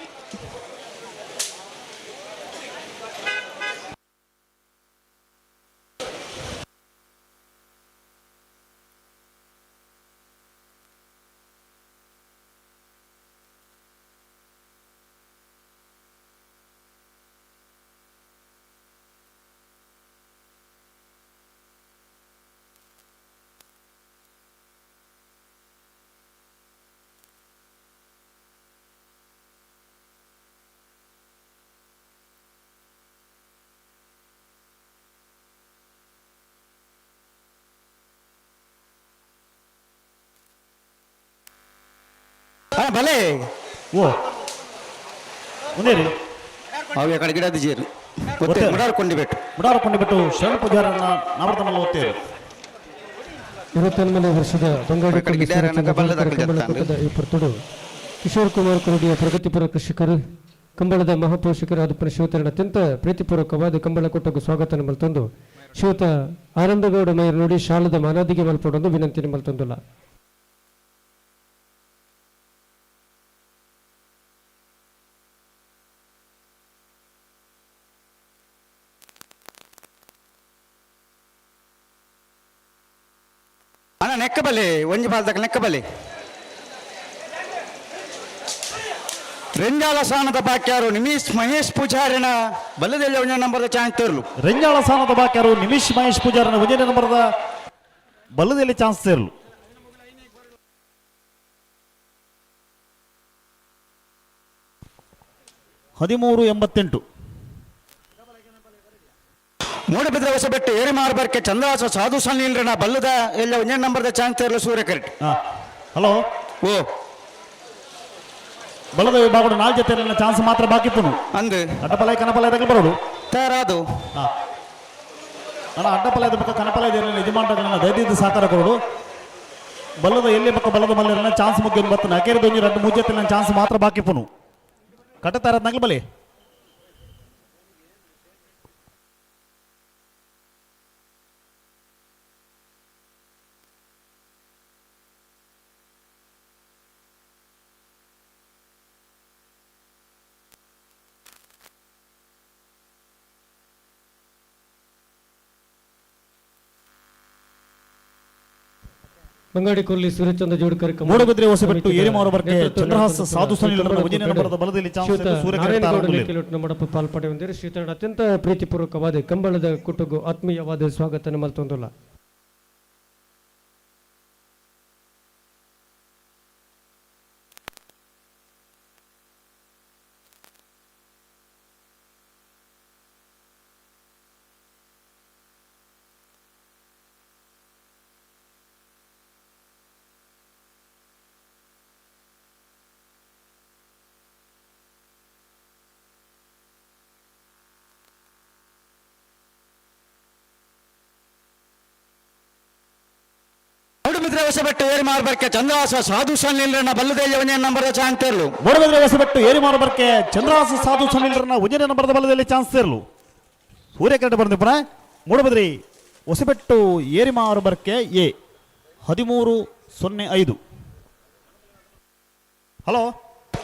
[SPEAKER 18] ಭಲೆ
[SPEAKER 16] ಓ ಉಂದೇರಿ
[SPEAKER 18] ಅವು ಕಡೆ ಗಿಡದ ಜೀರು
[SPEAKER 16] ಮುಡಾರ್ಕೊಂಡಿಬಿಟ್ಟು ಶರಣ ಪೂಜಾರನ್ನ ನಾವರ್ತಮಲ್ಲ ಓದ್ತೇವೆ
[SPEAKER 4] 21ನೇ ವರ್ಷದ ಬಂಗಾಡಿ ಪುರತುಡು ಕಿಶೋರ್ ಕುಮಾರ್ ಕುರುಡಿಯ ಪ್ರಗತಿಪರ ಕೃಷಿಕರು ಕಂಬಳದ ಮಹಾಪೋಷಕರಾದ ಶಿವತರಣ ಅತ್ಯಂತ ಪ್ರೀತಿಪೂರ್ವಕವಾದ ಕಂಬಳ ಕೊಟ್ಟಗೂ ಸ್ವಾಗತ ಮಲ್ತೊಂದು ಶಿವತ ಆನಂದಗೌಡ ಮೇಯರ್ ನೋಡಿ ಶಾಲದ ಮಾನಾದಿಗೆ ಮಲ್ಪಡೊಂದು ವಿನಂತಿ ಮಲ್ತೊಂದುಲ್ಲ
[SPEAKER 18] ಅಣ್ಣ ನೆಕ್ಕಬಲೆ ಒಂಜಿ ಪಾಲ್ದಕ್ಕೆ ನೆಕ್ಕಬಲೆ ರೆಂಜಾಳ ಸಾನದ ಬಾಕ್ಯಾರು ನಿಮಿಷ್ ಮಹೇಶ್ ಪೂಜಾರಿನ ಬಲದಲ್ಲಿ 1ನೇ ನಂಬರ್ದ ಚಾನ್ಸ್ ತೇರ್ಲು
[SPEAKER 16] ರೆಂಜಾಳ ಸಾನದ ಬಾಕ್ಯಾರು ನಿಮಿಷ್ ಮಹೇಶ್ ಪೂಜಾರನ 1ನೇ ನಂಬರ್ದ ಬಲದಲ್ಲಿ ಚಾನ್ಸ್ ತೇರ್ಲು $13.88
[SPEAKER 17] ಮೂಡಬಿದ್ರೆ ಹೊಸಬೆಟ್ಟು ಏರಿ ಮಾರ್ಬರ್ಕೆ ಚಂದ್ರವಾಸ ಸಾಧು ಸಣ್ಣ ಬಲ್ಲದ ಎಲ್ಲ 1 ನಂಬರ್ದ ಚಾನ್ಸ್ ಇರಲು ಸೂರ್ಯ ಕರೆಕ್ಟ್.
[SPEAKER 16] ಹಲೋ
[SPEAKER 17] ಓ
[SPEAKER 16] ಬಲದ ವಿಭಾಗದ 4 ಜೊತೆ ಚಾನ್ಸ್ ಮಾತ್ರ ಬಾಕಿ ಇತ್ತು
[SPEAKER 17] ಅಂದು
[SPEAKER 16] ಅಡ್ಡಪಲಾಯ ಕನಪಲಾಯದಾಗ ಬರೋದು
[SPEAKER 17] ತಯಾರಾದು
[SPEAKER 16] ಅಣ್ಣ ಅಡ್ಡಪಲಾಯದ ಪಕ್ಕ ಕನಪಲಾಯದ ಯಜಮಾನಗಳನ್ನ ದಯವಿಟ್ಟು ಸಹಕಾರ ಕೊಡೋದು. ಬಲ್ಲದ ಎಲ್ಲಿ ಪಕ್ಕ ಬಲದ ಮಲ್ಲ ಚಾನ್ಸ್ ಮುಖ್ಯ ಬರ್ತನ ಅಕೇರಿದ 2 3 ಜೊತೆ ಚಾನ್ಸ್ ಮಾತ್ರ ಬಾಕಿ ಇಪ್ಪನು ಕಟ್ಟತಾ ಇರೋದು ನಗಲ್ ಬಲಿ.
[SPEAKER 4] ಬಂಗಾಡಿ ಕೊಲ್ಲಿ ಸೂರ್ಯಚಂದ್ರ ಜೋಡುಕರೆ
[SPEAKER 16] ಮೂಡಬಿದ್ರೆ ಹೊಸಬೆಟ್ಟು ಏರಿಮಾರು ಬರ್ಕೆ ಚಂದ್ರಹಾಸ ಸಾಧು ಸನಿಲ್ ಉಜಿನ ನಂಬರದ ಬಲದಲ್ಲಿ ಚಾನ್ಸ್
[SPEAKER 4] ಮಡಪ ಪಾಲ್ಪಡೆ ಹೊಂದಿರಿ ಶ್ರೀತರಣ ಅತ್ಯಂತ ಪ್ರೀತಿಪೂರ್ವಕವಾದ ಕಂಬಳದ ಕುಟುಗು ಆತ್ಮೀಯವಾದ ಸ್ವಾಗತ ಮಲ್ತೊಂದುಲ್ಲ.
[SPEAKER 17] ಮೂಡಬಿದ್ರೆ ಹೊಸಬೆಟ್ಟು ಏರಿ ಮಾರ್ಬರ್ಕೆ ಚಂದ್ರವಾಸ ಸಾಧು ಸನಿಲ್ ಬಲ್ಲದಲ್ಲಿ 1 ನಂಬರ್ದ ಚಾನ್ಸ್ ಇರಲು.
[SPEAKER 16] ಮೂಡಬಿದ್ರೆ ಹೊಸಬೆಟ್ಟು ಏರಿ ಮಾರ್ಬರ್ಕೆ ಚಂದ್ರಹಾಸ ಸಾಧು ಸನಿಲ್ 1 ನಂಬರ್ದ ಬಲದಲ್ಲಿ ಚಾನ್ಸ್ ಇರಲು. ಸೂರ್ಯ ಕರೆಕ್ಟ್ ಬಂದ ಪುನಃ ಮೂಡಬಿದ್ರಿ ಹೊಸಬೆಟ್ಟು ಏರಿ ಮಾರ್ಬರ್ಕೆ ಎ 1305. ಹಲೋ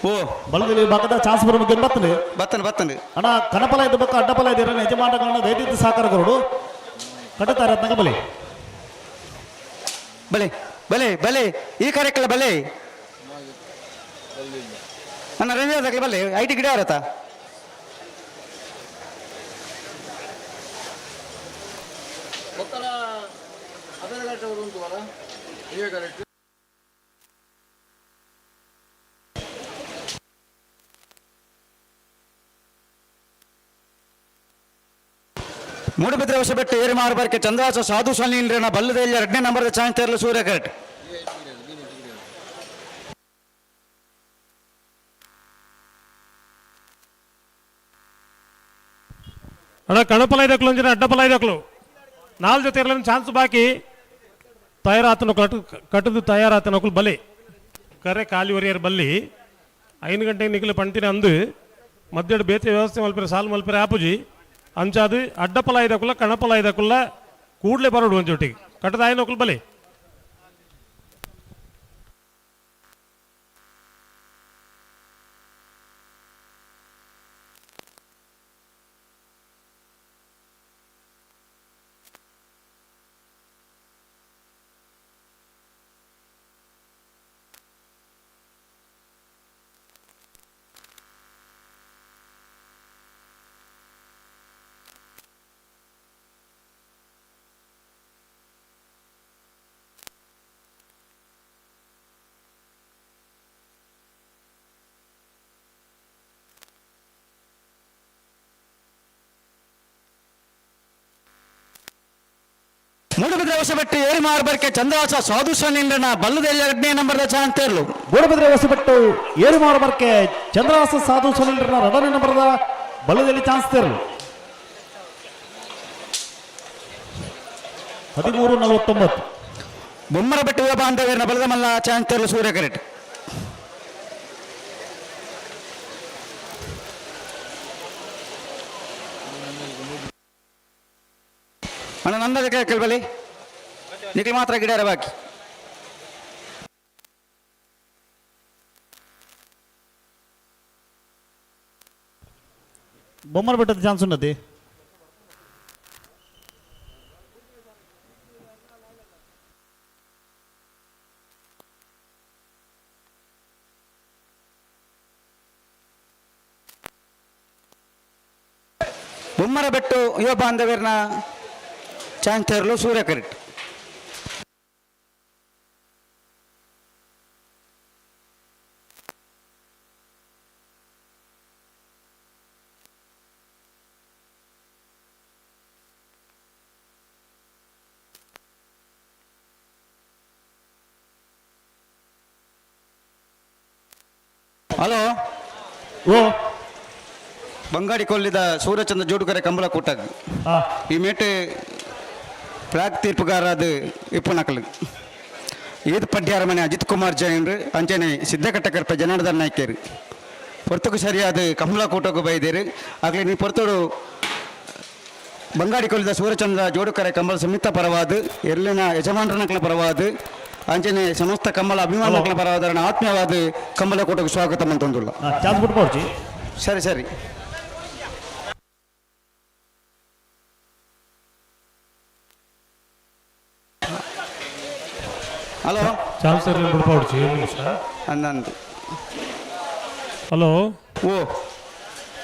[SPEAKER 17] ಓ
[SPEAKER 16] ಬಲದಲ್ಲಿ ಭಾಗದ ಚಾನ್ಸ್ ಬರೋ ಮುಖ್ಯ
[SPEAKER 17] ಬತ್ತನೆ
[SPEAKER 16] ಅಣ್ಣ ಕನಪಲಾಯದ ಪಕ್ಕ ಅಡ್ಡಪಲಾಯದ ಯಜಮಾನಗಳನ್ನ ದಯವಿಟ್ಟು ಸಹಕಾರ ಕೊಡೋದು ಕಟ್ಟತಾ ಇರೋದ್ನಾಗ ಬಲಿ
[SPEAKER 17] ಬಲೆ ಬಲೆ ಬಲೆ ಈ ಕಾರ್ಯಕ್ರಮ ಬಲೆ ನನ್ನ ರಂಜಾದಾಗ ಬಲೆ ಐಟಿ ಗಿಡ ಇರತ್ತಾ ಮೂಡಬಿದ್ರೆ ಹೊಸಬೆಟ್ಟು ಏರಿ ಮಾರ್ಬರ್ಕೆ ಚಂದ್ರವಾಸ ಸಾಧು ಸನಿಲ್ ಬಲ್ಲದಲ್ಲಿ 2 ನಂಬರ್ದ ಚಾನ್ಸ್ ಇರಲು ಸೂರ್ಯ ಕರೆಕ್ಟ್.
[SPEAKER 20] ಅಣ್ಣ ಕಣಪಲಾಯ್ದಕ್ಲು ಅಂಜಿನ ಅಡ್ಡಪಲಾಯ್ದಕ್ಲು 4 ಜೊತೆ ಇರಲಿನ ಚಾನ್ಸ್ ಬಾಕಿ ತಯಾರಾತನ ಕಟ್ಟದು ತಯಾರಾತನಕುಲು ಬಲೆ ಕರೆ ಖಾಲಿ ಒರಿಯರ್ ಬಲ್ಲಿ 5 ಗಂಟೆಗೆ ನಿಖಲು ಪಂತಿನ ಅಂದು ಮಧ್ಯಾಹ್ನ ಬೇತೆ ವ್ಯವಸ್ಥೆ ಮಲ್ಪರೆ ಸಾಲು ಮಲ್ಪರೆ ಆಪುಜಿ ಅಂಚಾದು ಅಡ್ಡಪಲಾಯ್ದಕುಲ್ಲ ಕಣಪಲಾಯ್ದಕುಲ್ಲ ಕೂಡಲೇ ಬರೋಡು ಒಂಚೊಟ್ಟಿಗೆ ಕಟ್ಟದ ಆಯ್ನಕುಲು ಬಲೆ.
[SPEAKER 17] ಮೂಡಬಿದ್ರೆ ಹೊಸಬೆಟ್ಟು ಏರಿ ಮಾರ್ಬರ್ಕೆ ಚಂದ್ರವಾಸ ಸಾಧು ಸನಿಲ್ ಬಲ್ಲದಲ್ಲಿ 2 ನಂಬರ್ದ ಚಾನ್ಸ್ ಇರಲು.
[SPEAKER 16] ಮೂಡಬಿದ್ರೆ ಹೊಸಬೆಟ್ಟು ಏರಿ ಮಾರ್ಬರ್ಕೆ ಚಂದ್ರವಾಸ ಸಾಧು ಸನಿಲ್ 2 ನಂಬರ್ದ ಬಲ್ಲದಲ್ಲಿ ಚಾನ್ಸ್ ಇರಲು. 1349
[SPEAKER 17] ಬೊಮ್ಮರಬೆಟ್ಟು ಯುವ ಬಾಂಧವ್ಯನ ಬಲದ ಮಲ್ಲ ಚಾನ್ಸ್ ಇರಲು ಸೂರ್ಯ ಕರೆಕ್ಟ್. ಅಣ್ಣ ನಂದದ ಕೇಳ್ಬಲಿ ನಿಖಿಲ್ ಮಾತ್ರ ಗಿಡ ಬಾಕಿ
[SPEAKER 16] బొమ్మలు పెట్టే ఛాన్స్ ఉన్నది.
[SPEAKER 17] ಬೊಮ್ಮರಬೆಟ್ಟು ಯುವ ಬಾಂಧವ್ಯರನ್ನ ಚಾನ್ಸ್ ತರಲು ಸೂರ್ಯ ಕರೆಕ್ಟ್. ಹಲೋ
[SPEAKER 16] ಓ
[SPEAKER 17] ಬಂಗಾಡಿ ಕೊಲ್ಲಿದ ಸೂರ್ಯಚಂದ್ರ ಜೋಡುಕರೆ ಕಂಬಳ ಕೂಟಾಗ ಈ ಮೇಟೆ ಪ್ರಾಗ್ ತೀರ್ಪುಗಾರಾದ ಇಪ್ಪುನಕಲು ಏದು ಪಡ್ಯಾರ ಮನೆ ಅಜಿತ್ ಕುಮಾರ್ ಜೈನ್ರು ಅಂಚನೆ ಸಿದ್ದಕಟ್ಟಕರ್ಪ ಜನಾರ್ದನ್ ನಾಯ್ಕರು ಪೊರ್ತಕು ಸರಿಯಾದ ಕಂಬಳ ಕೂಟಕ್ಕೆ ಬೈದೇರು ಆಗಲೇ ನೀವು ಪೊರ್ತೋಡು ಬಂಗಾಡಿ ಕೊಲ್ಲಿದ ಸೂರ್ಯಚಂದ್ರ ಜೋಡುಕರೆ ಕಂಬಳ ಸಮಿತ ಪರವಾದ ಎರ್ಲಿನ ಯಜಮಾನರನಕಲ ಪರವಾದ ಅಂಚನೆ ಸಮಸ್ತ ಕಂಬಳ ಅಭಿಮಾನಕಲ ಪರವಾದ ಆತ್ಮೀಯವಾದ ಕಂಬಳ ಕೂಟಕ್ಕೆ ಸ್ವಾಗತ ಅಂತಂದುಲ್ಲ
[SPEAKER 16] ಚಾನ್ಸ್ ಬಿಟ್ಕೊಡ್ಚಿ
[SPEAKER 17] ಸರಿ ಸರಿ ಹಲೋ
[SPEAKER 20] ಚಾನ್ಸ್ ಬಿಡ್ಕೊಡ್ಚಿ ನಿಮಿಷ
[SPEAKER 17] ಅಂದಂದು
[SPEAKER 20] ಹಲೋ
[SPEAKER 17] ಓ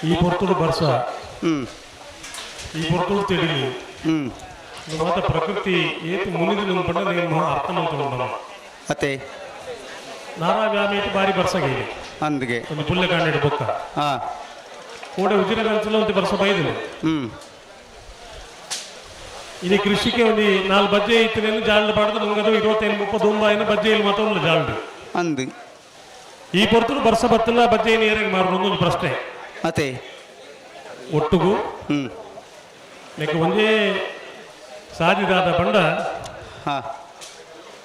[SPEAKER 20] ಈ ಪೊರ್ತುಡು ಬರ್ಸ ಈ ಪೊರ್ತುಡು ತಿಳಿಲಿ ಮಾತ ಪ್ರಕೃತಿ ಏತು ಮುನಿದು ನಮ್ಮ ಪಂಡ ನೀವು ಅರ್ಥ ಮಾಡ್ಕೊಂಡು
[SPEAKER 17] ಮತ್ತೆ
[SPEAKER 20] ನಾರಾವ್ಯಾಮಿ ಬಾರಿ ಬರ್ಸಗೆ
[SPEAKER 17] ಅಂದಿಗೆ
[SPEAKER 20] ಒಂದು ಪುಲ್ಲೆ ಕಾಂಡಿಡು ಬೊಕ್ಕ ಕೂಡ ಉಜಿರಗಂಚಲ ಒಂದು ಬರ್ಸ ಬೈದಿಲ್ಲ ಇದು ಕೃಷಿಗೆ ಒಂದು 4 ಬಜ್ಜೆ ಇತ್ತು ಜಾಲ್ಡ್ ಪಾಡ್ದು ಮುಂಗದು 25-30 ರೂಪಾಯಿನ ಬಜ್ಜೆಯಲ್ಲಿ ಮತ್ತೊಂದು ಜಾಲ್ಡ್
[SPEAKER 17] ಅಂದು
[SPEAKER 20] ಈ ಪೊರ್ತುಡು ಬರ್ಸ ಬತ್ತಿಲ್ಲ ಬಜ್ಜೆ ನೀರಿಗೆ ಮಾರು ಒಂದು ಪ್ರಶ್ನೆ
[SPEAKER 17] ಮತ್ತೆ
[SPEAKER 20] ಒಟ್ಟುಗು ಲೆಕ್ಕ ಒಂದೇ ಸಾಧಿದಾದ ಪಂಡ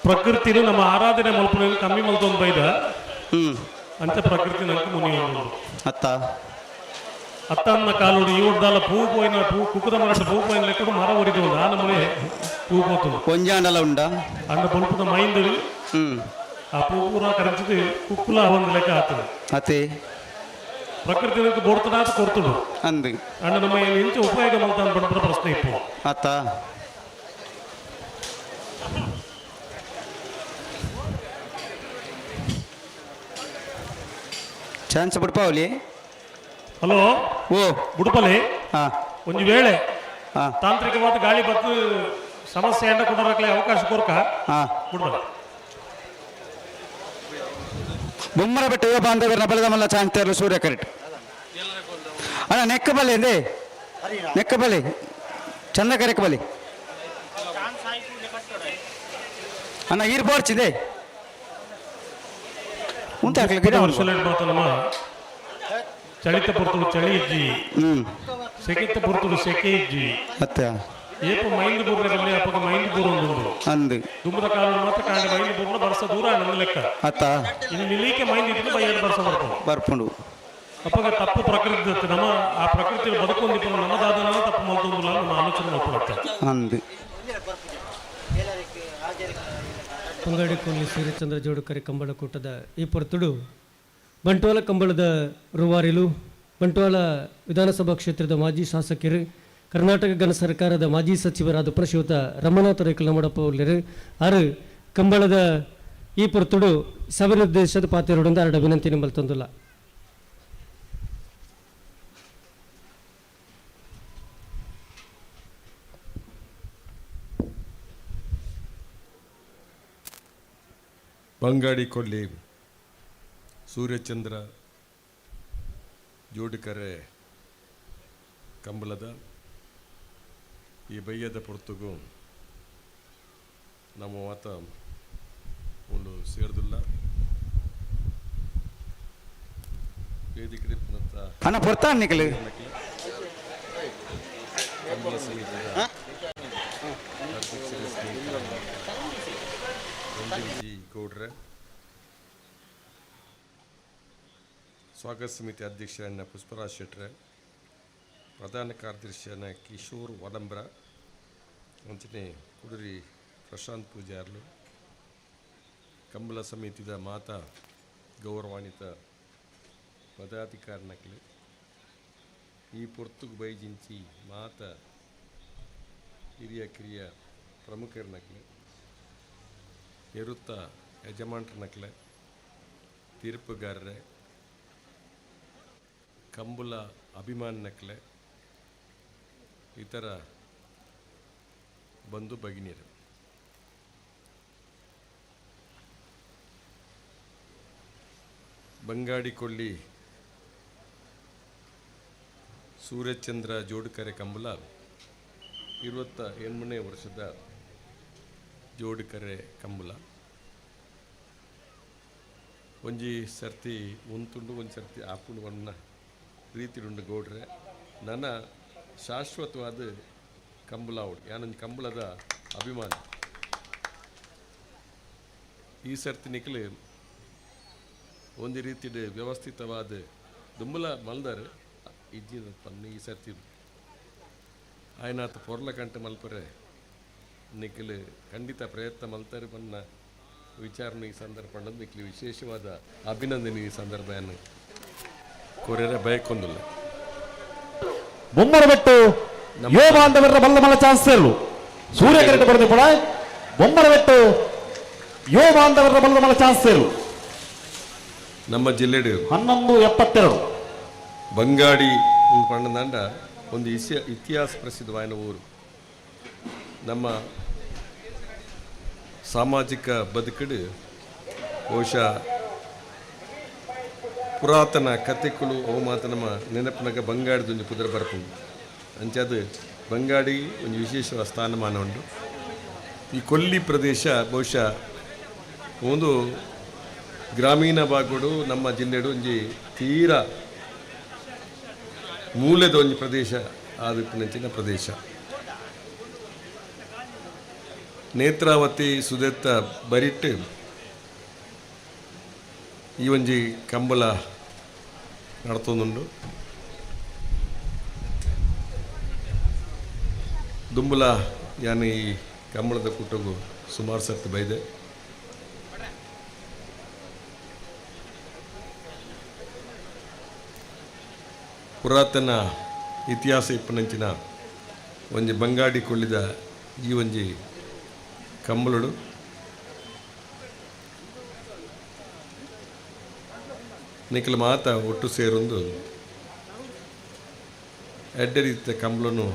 [SPEAKER 20] ಪ್ರಕೃತಿನು ನಮ್ಮ ಆರಾಧನೆ ಮಲ್ಪನ ಕಮ್ಮಿ ಮಲ್ತೊಂದು ಬೈದ ಅಂತ ಪ್ರಕೃತಿ ನಂಗೆ ಮುನಿ ಅತ್ತನ್ನ ಕಾಲುಡು ಇವಡ್ದಾಲ ಪೂ ಪೋಯಿನ ಪೂ ಕುಕ್ಕದ ಮರ ಪೂ ಪೋಯಿನ ಲೆಕ್ಕ ಮರ ಒರಿದು ಆ ನಮ್ಮನೆ ಪೂ ಪೋತು
[SPEAKER 17] ಕೊಂಜಾಂಡಲ ಉಂಡ
[SPEAKER 20] ಅಂಡ ಬಲ್ಪದ ಮೈಂದು ಆ ಪೂ ಪೂರ ಕರೆಸಿದು ಕುಕ್ಕುಲ ಒಂದು ಲೆಕ್ಕ ಆಗ್ತದೆ
[SPEAKER 17] ಅತ್ತೆ
[SPEAKER 20] ಪ್ರಕೃತಿ ನಂಗೆ ಬೋಡ್ತನಾತ ಕೊಡ್ತುಡು
[SPEAKER 17] ಅಂದು
[SPEAKER 20] ಅಂಡ ನಮ್ಮ ಇಂಚ ಉಪಯೋಗ ಮಲ್ತಾನ ಬಡ್ಪದ ಪ್ರಶ್ನೆ ಇಪ್ಪು
[SPEAKER 17] ಅತ್ತ ಚಾನ್ಸ್ ಬಿಡ್ಪಾವಲಿ
[SPEAKER 20] ಹಲೋ
[SPEAKER 17] ಓ
[SPEAKER 20] ಬುಡ್ಪಲೆ ಒಂದು ವೇಳೆ
[SPEAKER 17] ಹಾಂ
[SPEAKER 20] ತಾಂತ್ರಿಕವಾದ ಗಾಳಿ ಬತ್ತು ಸಮಸ್ಯೆ ಎಂಡ ಕೊಡೋರಕ್ಲೆ ಅವಕಾಶ ಕೊರ್ಕ ಬಿಡ್ಬಲ್ಲ
[SPEAKER 17] ಬೊಮ್ಮರ ಬೆಟ್ಟ ಯುವ ಬಾಂಧವರನ್ನ ಬೆಳೆದ ಮಲ್ಲ ಚಾಂತೇರ್ಲು ಸೂರ್ಯ ಕರೆಕ್ಟ್ ಅಣ್ಣ ನೆಕ್ಕ ಬಲೆ ಎಂದೇ ನೆಕ್ಕ ಬಲೆ ಚಂದ ಕರೆಕ್ ಬಲೆ ಅಣ್ಣ ಈರ್ ಬೋರ್ಚಿದೆ ಉಂಟ
[SPEAKER 20] ನಮ್ಮ ಚಳಿತ ಪುರ್ತುಡು ಚಳಿ ಇಜ್ಜಿ ಸೆಕೆತ್ತ ಪುರ್ತುಡು ಸೆಕೆ ಇಜ್ಜಿ
[SPEAKER 17] ಮತ್ತೆ
[SPEAKER 20] ಏಪ ಮೈಂಡ್ ಬೂರ್ಲೆ ಅಪ್ಪಗ ಮೈಂಡ್ ಬೂರ್ ಒಂದು
[SPEAKER 17] ಅಂದು
[SPEAKER 20] ದುಂಬದ ಕಾಲ ಮಾತ್ರ ಕಾಂಡ ಮೈಂಡ್ ಬೂರ್ನ ಬರ್ಸ ದೂರ ನನ್ನ ಲೆಕ್ಕ
[SPEAKER 17] ಅತ್ತ
[SPEAKER 20] ಇದು ನಿಲ್ಲಿಕೆ ಮೈಂಡ್ ಇದ್ರೆ ಬೈ 2 ವರ್ಷ ಬರ್ಕೊಂಡು
[SPEAKER 17] ಬರ್ಪುಂಡು
[SPEAKER 20] ಅಪ್ಪಗ ತಪ್ಪು ಪ್ರಕೃತಿ ನಮ್ಮ ಆ ಪ್ರಕೃತಿ ಬದುಕೊಂದಿಪ್ಪ ನಮ್ಮದಾದನ ತಪ್ಪು ಮಲ್ತೊಂದಿಲ್ಲ ನಮ್ಮ ಆಲೋಚನೆ ಮಾಡ್ಕೊಳುತ್ತೆ
[SPEAKER 17] ಅಂದು
[SPEAKER 4] ಪಂಗಾಡಿ ಕೊಲ್ಲಿ ಸೂರ್ಯಚಂದ್ರ ಜೋಡುಕರೆ ಕಂಬಳ ಕೂಟದ ಈ ಪೊರ್ತುಡು ಬಂಟ್ವಾಳ ಕಂಬಳದ ರೂವಾರಿಲು ಬಂಟ್ವಾಳ ವಿಧಾನಸಭಾ ಕ್ಷೇತ್ರದ ಮಾಜಿ ಶಾಸಕರು ಕರ್ನಾಟಕ ಘನ ಸರ್ಕಾರದ ಮಾಜಿ ಸಚಿವರಾದ ಶ್ರೀಯುತ ರಮನಾಥ ರೇಕಲಮಡಪ್ಪ ಒಳ್ಳೆರು ಆರು ಕಂಬಳದ ಈ ಪೊರ್ತುಡು ಸಭಾನಿರ್ದೇಶದ ಪಾತ್ರರೊಂದು ಎರಡು ವಿನಂತಿ ನಂಬಲ್ ತಂದಿಲ್ಲ
[SPEAKER 7] ಬಂಗಾಡಿ ಕೊಲ್ಲಿ ಸೂರ್ಯಚಂದ್ರ ಜೋಡುಕರೆ ಕಂಬಳದ ಈ ಬಯ್ಯದ ಪೊರ್ತುಗು ನಮ್ಮ ಮಾತ ಒಂದು ಸೇರ್ದಿಲ್ಲ ವೇದಿಕೆ
[SPEAKER 17] ಅಣ್ಣ ಪೊರ್ತಾನ್ ನಿಕಲು
[SPEAKER 7] ಕಂಬಳ ಸಮಿತಿಯ ಜಿ ಗೌಡ್ರೆ ಸ್ವಾಗತ ಸಮಿತಿ ಅಧ್ಯಕ್ಷರನ್ನ ಪುಷ್ಪರಾಜ್ ಶೆಟ್ರೆ ಪ್ರಧಾನ ಕಾರ್ಯದರ್ಶಿಯನ್ನ ಕಿಶೋರ್ ವಡಂಬ್ರ ಅಂಚನೆ ಕುಡುರಿ ಪ್ರಶಾಂತ್ ಪೂಜಾರ್ಲು ಕಂಬಳ ಸಮಿತಿದ ಮಾತಾ ಗೌರವಾನ್ವಿತ ಪದಾಧಿಕಾರಿನಕ್ಲೆ ಈ ಪೊರ್ತುಗು ಬೈಜಿಂಚಿ ಮಾತ ಹಿರಿಯ ಕಿರಿಯ ಪ್ರಮುಖರನಕ್ಲೆ ನಿವೃತ್ತ ಯಜಮಾನ್ರನಕ್ಲೆ ತೀರ್ಪುಗಾರರೇ ಕಂಬಳ ಅಭಿಮಾನನಕ್ಲೆ ಇತರ ಬಂಧು ಭಗಿನಿಯರು ಬಂಗಾಡಿ ಕೊಲ್ಲಿ ಸೂರ್ಯಚಂದ್ರ ಜೋಡುಕರೆ ಕಂಬಳ 28ನೇ ವರ್ಷದ ಜೋಡುಕರೆ ಕಂಬಳ ಒಂಜಿ ಸರ್ತಿ ಉಂತುಂಡು ಒಂದು ಸರ್ತಿ ಆಪುಂಡು ಒನ್ನ ರೀತಿಡುಂಡು ಗೌಡ್ರೆ ನನ್ನ ಶಾಶ್ವತವಾದ ಕಂಬಳ ಅವಡು ಯಾನೊಂದು ಕಂಬಳದ ಅಭಿಮಾನಿ. ಈ ಸರ್ತಿ ನಿಖಲು ಒಂದು ರೀತಿಯ ವ್ಯವಸ್ಥಿತವಾದ ದುಂಬಲ ಮಲ್ದಾರೆ ಇಜ್ಜಿನ ಪನ್ನು ಈ ಸರ್ತಿ ಆಯ್ನಾತ ಪೊರ್ಲ ಕಂಟೆ ಮಲ್ಪರೆ ನಿಖಲು ಖಂಡಿತ ಪ್ರಯತ್ನ ಮಲ್ತಾರೆ ಪನ್ನ ವಿಚಾರಣೆ ಈ ಸಂದರ್ಭ ನಿಖಲು ವಿಶೇಷವಾದ ಅಭಿನಂದನೆ ಈ ಸಂದರ್ಭವನ್ನು ಕೋರ್ಯರೆ ಬಯಕೊಂದಿಲ್ಲ.
[SPEAKER 16] ಬೊಮ್ಮರ ಬೆಟ್ಟು ಯುವ ಬಾಂಧವರ ಬಲ್ಲಮಲ ಚಾನ್ಸರು ಸೂರ್ಯಕರೆಟ್ ಬರೆದು ಕೂಡ ಬೊಮ್ಮರ ಬೆಟ್ಟು ಯುವ ಬಾಂಧವರ ಬಲ್ಲಮಲ ಚಾನ್ಸರು
[SPEAKER 7] ನಮ್ಮ ಜಿಲ್ಲೆಡು
[SPEAKER 16] 1172
[SPEAKER 7] ಬಂಗಾಡಿ ಪಣ್ಣದಂಡ ಒಂದು ಇತಿಹಾಸ ಪ್ರಸಿದ್ಧವಾದ ಊರು. ನಮ್ಮ ಸಾಮಾಜಿಕ ಬದುಕಡು ಬಹುಶಃ ಪುರಾತನ ಕಥೆಗಳು ಅವು ಮಾತ್ರ ನಮ್ಮ ನೆನಪಿನಾಗ ಬಂಗಾಡಿದೊಂದು ಪುದರ ಬರ್ಪುಂಡು. ಅಂಚದು ಬಂಗಾಡಿ ಒಂದು ವಿಶೇಷವಾದ ಸ್ಥಾನಮಾನ ಉಂಟು. ಈ ಕೊಲ್ಲಿ ಪ್ರದೇಶ ಬಹುಶಃ ಒಂದು ಗ್ರಾಮೀಣ ಭಾಗಗಳು ನಮ್ಮ ಜಿಲ್ಲೆಡು ಒಂಜಿ ತೀರಾ ಮೂಲೆದ ಒಂದು ಪ್ರದೇಶ ಆದಿಪ್ಪನಂಚಿನ ಪ್ರದೇಶ. ನೇತ್ರಾವತಿ ಸುದೆತ್ತ ಬರಿಟ್ಟು ಈ ಒಂಜಿ ಕಂಬಳ ನಡ್ತೊಂದುಂಡು. ದುಂಬುಲ ಯಾನು ಈ ಕಂಬಳದ ಕುಟುಂಬ ಸುಮಾರು ಸರ್ತಿ ಬೈದೆ. ಪುರಾತನ ಇತಿಹಾಸ ಇಪ್ಪನಂಚಿನ ಒಂಜಿ ಬಂಗಾಡಿ ಕೊಳ್ಳಿದ ಈ ಒಂಜಿ ಕಂಬಳಡು ನಿಖಲು ಮಾತ ಒಟ್ಟು ಸೇರೊಂದು ಎಡ್ಡೆ ರೀತಿಯ ಕಂಬಳನು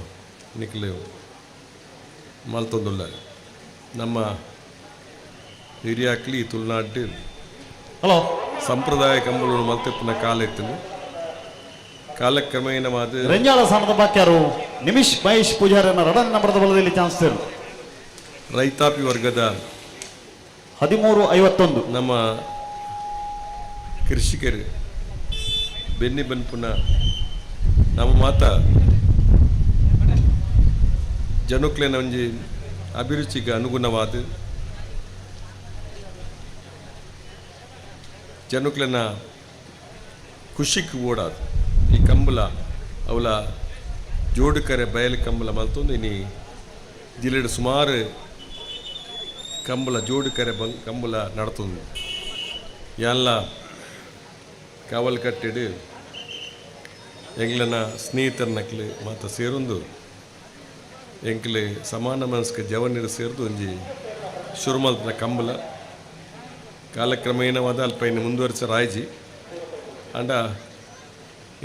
[SPEAKER 7] ನಿಖಲು ಮಲ್ತೊಂದುಲ್ಲ. ನಮ್ಮ ಹಿರಿಯಾಕ್ಲಿ ತುಳುನಾಡು
[SPEAKER 16] ಹಲೋ
[SPEAKER 7] ಸಂಪ್ರದಾಯ ಕಂಬಳನು ಮಲ್ತಿಪ್ಪನ ಕಾಲ ಇತ್ತು. ಕಾಲಕ್ರಮೇಣವಾದ
[SPEAKER 16] ರಂಜಾಳ ಸ್ಥಾನದ ಬಾಕ್ಯಾರು ನಿಮಿಷ್ ಮಹೇಶ್ ಪೂಜಾರನ್ನ ರಡನ್ ನಂಬರದ ಬಲದಲ್ಲಿ ಚಾನ್ಸ್
[SPEAKER 7] ರೈತಾಪಿ ವರ್ಗದ
[SPEAKER 16] 1351
[SPEAKER 7] ನಮ್ಮ ಕೃಷಿಕರು ಬೆನ್ನಿ ಬನ್ಪುನ ನಮ್ಮ ಮಾತ ಜನಕ್ಲೆನ ಒಂಜಿ ಅಭಿರುಚಿಗೆ ಅನುಗುಣವಾದ ಜನಕ್ಲೆನ ಖುಷಿಗೆ ಓಡಾದು ಈ ಕಂಬಳ ಅವಳ ಜೋಡುಕರೆ ಬಯಲು ಕಂಬಳ ಮಲ್ತೊಂದು ಇನಿ ಜಿಲ್ಲೆಡು ಸುಮಾರು ಕಂಬಳ ಜೋಡುಕರೆ ಕಂಬಳ ನಡ್ತೊಂದು ಎಲ್ಲ ಕಾವಲ್ ಕಟ್ಟಿಡು ಎಂಗ್ಲನ ಸ್ನೇಹಿತರ ನಕ್ಲು ಮಾತ ಸೇರೊಂದು ಎಂಕ್ಲೆ ಸಮಾನ ಮನಸ್ಕ ಜವನರು ಸೇರಿದು ಒಂಜಿ ಶುರುಮಲ್ತನ ಕಂಬಳ ಕಾಲಕ್ರಮೇಣವಾದ ಅಲ್ಪೈನ ಮುಂದುವರಿಸ ರಾಯ್ಜಿ ಅಂಡ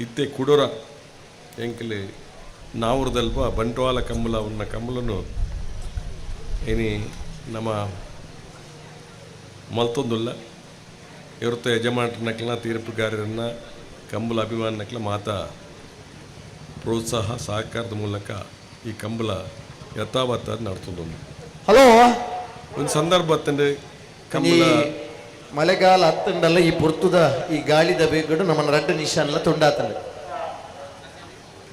[SPEAKER 7] ಇತ್ತೆ ಕುಡೋರ ಎಂಕ್ಲೆ ನಾವೂರದಲ್ಪ ಬಂಟ್ವಾಳ ಕಂಬಳ ಉನ್ನ ಕಂಬಳನು ಇನಿ ನಮ್ಮ ಮಲ್ತೊಂದುಲ್ಲ. ಇವತ್ತು ಯಜಮಾನರ ನಕ್ಲನ ತೀರ್ಪುಗಾರರನ್ನ ಕಂಬಳ ಅಭಿಮಾನ ನಕ್ಲ ಮಾತ ಪ್ರೋತ್ಸಾಹ ಸಹಕಾರದ ಮೂಲಕ ಈ ಕಂಬಳ ಯಥಾವತ್ತ ನಡ್ತೊಂದು.
[SPEAKER 15] ಹಲೋ
[SPEAKER 17] ಒಂದು ಸಂದರ್ಭ ತಂದೆ
[SPEAKER 15] ಈ ಮಳೆಗಾಲ ಹತ್ತಂಡಲ್ಲ ಈ ಪುರ್ತುದ ಈ ಗಾಳಿದ ಬೇಗಡು ನಮ್ಮನ್ನ ರಡ್ಡು ನಿಶಾನ್ಲ ತುಂಡಾತಂಡು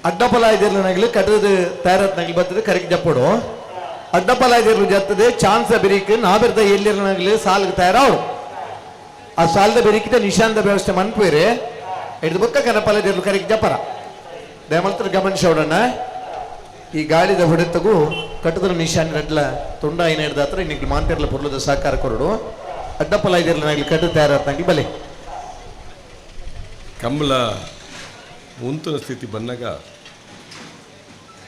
[SPEAKER 15] ಅಡ್ಡಪಲಾಯ್ದಿರ್ಲು ನಗಲು ಕಟ್ಟದು ತಯಾರತ್ ನಗಲು ಬರ್ತದೆ ಕರೆಕ್ಟ್ ಜಪ್ಪಡು ಅಡ್ಡಪಲಾಯ್ದಿರ್ಲು ಜತ್ತದೆ ಚಾನ್ಸ ಬೆರಿಕ್ ನಾಬಿರ್ದ ಎಲ್ಲಿರ ನಗಲು ಸಾಲ್ಗೆ ತಯಾರವಡು ಆ ಸಾಲದ ಬೆರಿಕಿದ ನಿಶಾನ್ದ ವ್ಯವಸ್ಥೆ ಮನ್ಪೇರೆ ಹಿಡಿದು ಬೊಕ್ಕ ಕನಪಲಾಯ್ದಿರ್ಲು ಕರೆಕ್ಟ್ ಜಪ್ಪರ ದಯಮಲ್ತರ ಗಮನಿಸೋಡಣ್ಣ ಈ ಗಾಳಿದ ಹೊಡೆತಗೂ ಕಟ್ಟದ ನಿಶಾನ್ ರಡ್ಲ ತುಂಡ ಏನ್ ಹಿಡ್ದ ಹತ್ರ ಇನ್ನಿಗೆ ಮಾಂತಿರ್ಲ ಪುರ್ಲದ ಸಹಕಾರ ಕೊರಡು ಅಡ್ಡಪಲಾಯ್ದಿರ್ಲು ನಗಲು ಕಟ್ಟು ತಯಾರತ್ ನಗಲು ಬಲೆ
[SPEAKER 7] ಕಂಬಳ ಉಂತನ ಸ್ಥಿತಿ ಬಂದಾಗ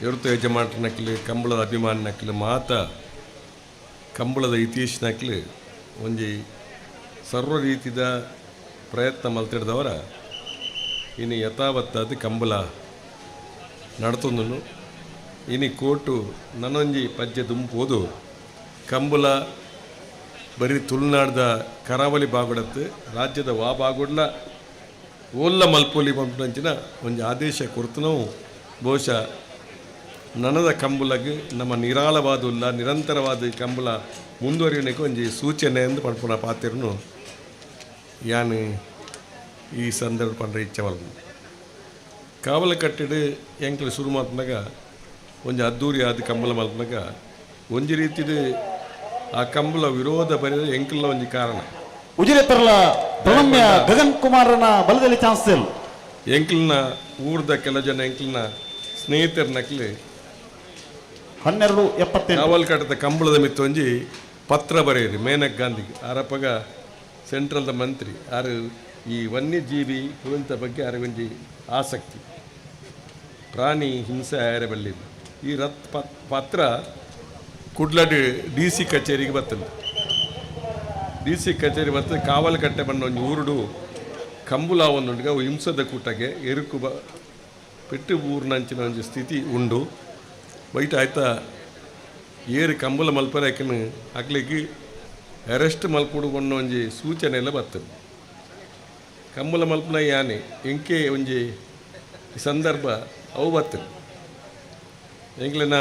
[SPEAKER 7] ಇವತ್ತು ಯಜಮಾನರ ನಕ್ಲಿ ಕಂಬಳದ ಅಭಿಮಾನ ನಕ್ಲಿ ಮಾತ ಕಂಬಳದ ಇತಿಹಾಸ ನಕ್ಲಿ ಒಂಜಿ ಸರ್ವ ರೀತಿದ ಪ್ರಯತ್ನ ಮಲ್ತಿಡ್ದವರ ಇನ್ನು ಯಥಾವತ್ತಾದ ಕಂಬಳ ನಡ್ತೊಂದು ಇನಿ ಕೋಟು ನನೊಂಜಿ ಪಜ್ಜೆ ದುಂಪೋದು ಕಂಬಳ ಬರೀ ತುಳುನಾಡ್ದ ಕರಾವಳಿ ಬಾಗುಡತ್ತು ರಾಜ್ಯದ ವಾ ಬಾಗುಡ್ಲ ಓಲ್ಲ ಮಲ್ಪೋಲಿ ಪಂಪಂಚಿನ ಒಂದು ಆದೇಶ ಕೊರತು ನಾವು ಬಹುಶಃ ನನದ ಕಂಬಳಗೆ ನಮ್ಮ ನಿರಾಳವಾದುಲ್ಲ ನಿರಂತರವಾದ ಕಂಬಳ ಮುಂದುವರಿಯಲಿಕ್ಕೆ ಒಂದು ಸೂಚನೆ ಎಂದು ಪಡ್ಪುನ ಪಾತ್ರನು ಯಾನು ಈ ಸಂದರ್ಭ ಪಂಡ್ರೆ ಇಚ್ಛವಲ್ಲ ಕಾವಲು ಕಟ್ಟಿಡು ಎಂಕ್ಲು ಶುರು ಮಾಡ್ದಾಗ ಒಂದು ಅದ್ದೂರಿ ಆದ ಕಂಬಳ ಮಲ್ಪನಾಗ ಒಂದು ರೀತಿದು ಆ ಕಂಬಳ ವಿರೋಧ ಬರೆದ ಎಂಕ್ಲ ಒಂದು ಕಾರಣ
[SPEAKER 16] ಉಜಿರೆತ್ತರಲ ಪ್ರಣಮ್ಯ ಗಗನ್ ಕುಮಾರನ ಬಲದಲ್ಲಿ ಚಾನ್ಸ್ ಇಲ್ಲ
[SPEAKER 7] ಎಂಕ್ಲನ ಊರ್ದ ಕೆಲ ಜನ ಎಂಕ್ಲನ ಸ್ನೇಹಿತರ ನಕ್ಲಿ
[SPEAKER 16] 12:77
[SPEAKER 7] ಕಾವಲ್ ಕಟ್ಟದ ಕಂಬಳದ ಮಿತ್ತ ಒಂಜಿ ಪತ್ರ ಬರೆಯಿರಿ ಮೇನಕ್ ಗಾಂಧಿಗೆ ಆರಪ್ಪಗ ಸೆಂಟ್ರಲ್ದ ಮಂತ್ರಿ ಆರು ಈ ವನ್ಯಜೀವಿ ಹುಳುಂತ ಬಗ್ಗೆ ಅರಿಗೊಂಜಿ ಆಸಕ್ತಿ ಪ್ರಾಣಿ ಹಿಂಸೆ ಆಯರಬಲ್ಲಿ ಈ ಪತ್ರ ಕುಡ್ಲಡ್ DC ಕಚೇರಿಗೆ ಬರ್ತದೆ DC ಕಚೇರಿ ಬರ್ತದೆ ಕಾವಲು ಕಟ್ಟೆ ಬಂದ ಒಂದು ಊರುಡು ಕಂಬುಲ ಒಂದುಂಡಿಗೆ ಅವು ಹಿಂಸದ ಕೂಟಗೆ ಎರುಕು ಪೆಟ್ಟು ಊರಿನಂಚಿನ ಒಂದು ಸ್ಥಿತಿ ಉಂಡು ಬೈಟ್ ಆಯ್ತಾ ಏರು ಕಂಬುಲ ಮಲ್ಪರ ಯಾಕನು ಆಗ್ಲಿಕ್ಕೆ ಅರೆಸ್ಟ್ ಮಲ್ಪುಡು ಅನ್ನೋ ಒಂಜಿ ಸೂಚನೆ ಎಲ್ಲ ಬರ್ತದೆ ಕಂಬುಲ ಮಲ್ಪನ ಯಾನೆ ಎಂಕೆ ಒಂಜಿ ಸಂದರ್ಭ ಅವು ಬರ್ತದೆ ಎಂಗ್ಲಿನ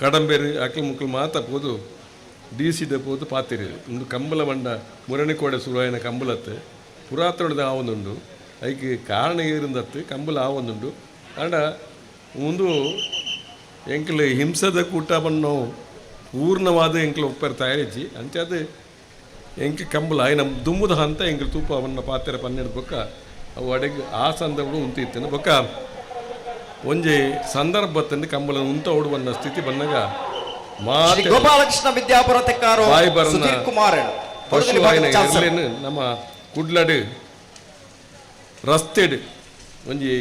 [SPEAKER 7] ಕಡಂಬೇರು ಅಕ್ಲು ಮುಕ್ಳು ಮಾತಾಡ್ಬೋದು DC ಪೋದು ಪಾತಿರಿ ಒಂದು ಕಂಬಳ ಬಂಡ ಮುರಣಿಕೋಡೆ ಸುರುವಾಯಿನ ಕಂಬಳತ್ತು ಪುರಾತನದ ಆವೊಂದುಂಡು ಅದಕ್ಕೆ ಕಾರಣ ಏರಿಂದತ್ತು ಕಂಬಳ ಆವೊಂದುಂಡು ಆಂಡ ಮುಂದು ಎಂಕ್ಲು ಹಿಂಸದ ಕೂಟ ಬಣ್ಣು ಪೂರ್ಣವಾದ ಎಂಕ್ಲು ಒಪ್ಪರು ತಯಾರಿಸಿ ಅಂಚದು ಎಂಕೆ ಕಂಬಳ ಆಯ್ನ ದುಮ್ಮದ ಹಂತ ಎಂಕ್ಲು ತೂಪವನ್ನು ಪಾತ್ರೆ ಪನ್ನೆರಡು ಬೊಕ್ಕ ಅವು ಅಡೆಗೆ ಆ ಸಂದರ್ಭ ಉಂತಿತ್ತೇನೆ ಬೊಕ್ಕ ಒಂಜಿ ಸಂದರ್ಭದಲ್ಲಿ ಕಂಬಳ ಉಂತ ಓಡುವನ್ನ ಸ್ಥಿತಿ ಬಂದಾಗ
[SPEAKER 17] ಗೋಪಾಲಕೃಷ್ಣ ವಿದ್ಯಾಪುರ ತೆಕ್ಕಾರು ಸುಧೀರ್ ಕುಮಾರ್
[SPEAKER 7] ನಮ್ಮ ಕುಡ್ಲಡ್ ರಸ್ತೆಡ್ ಒಂಜಿ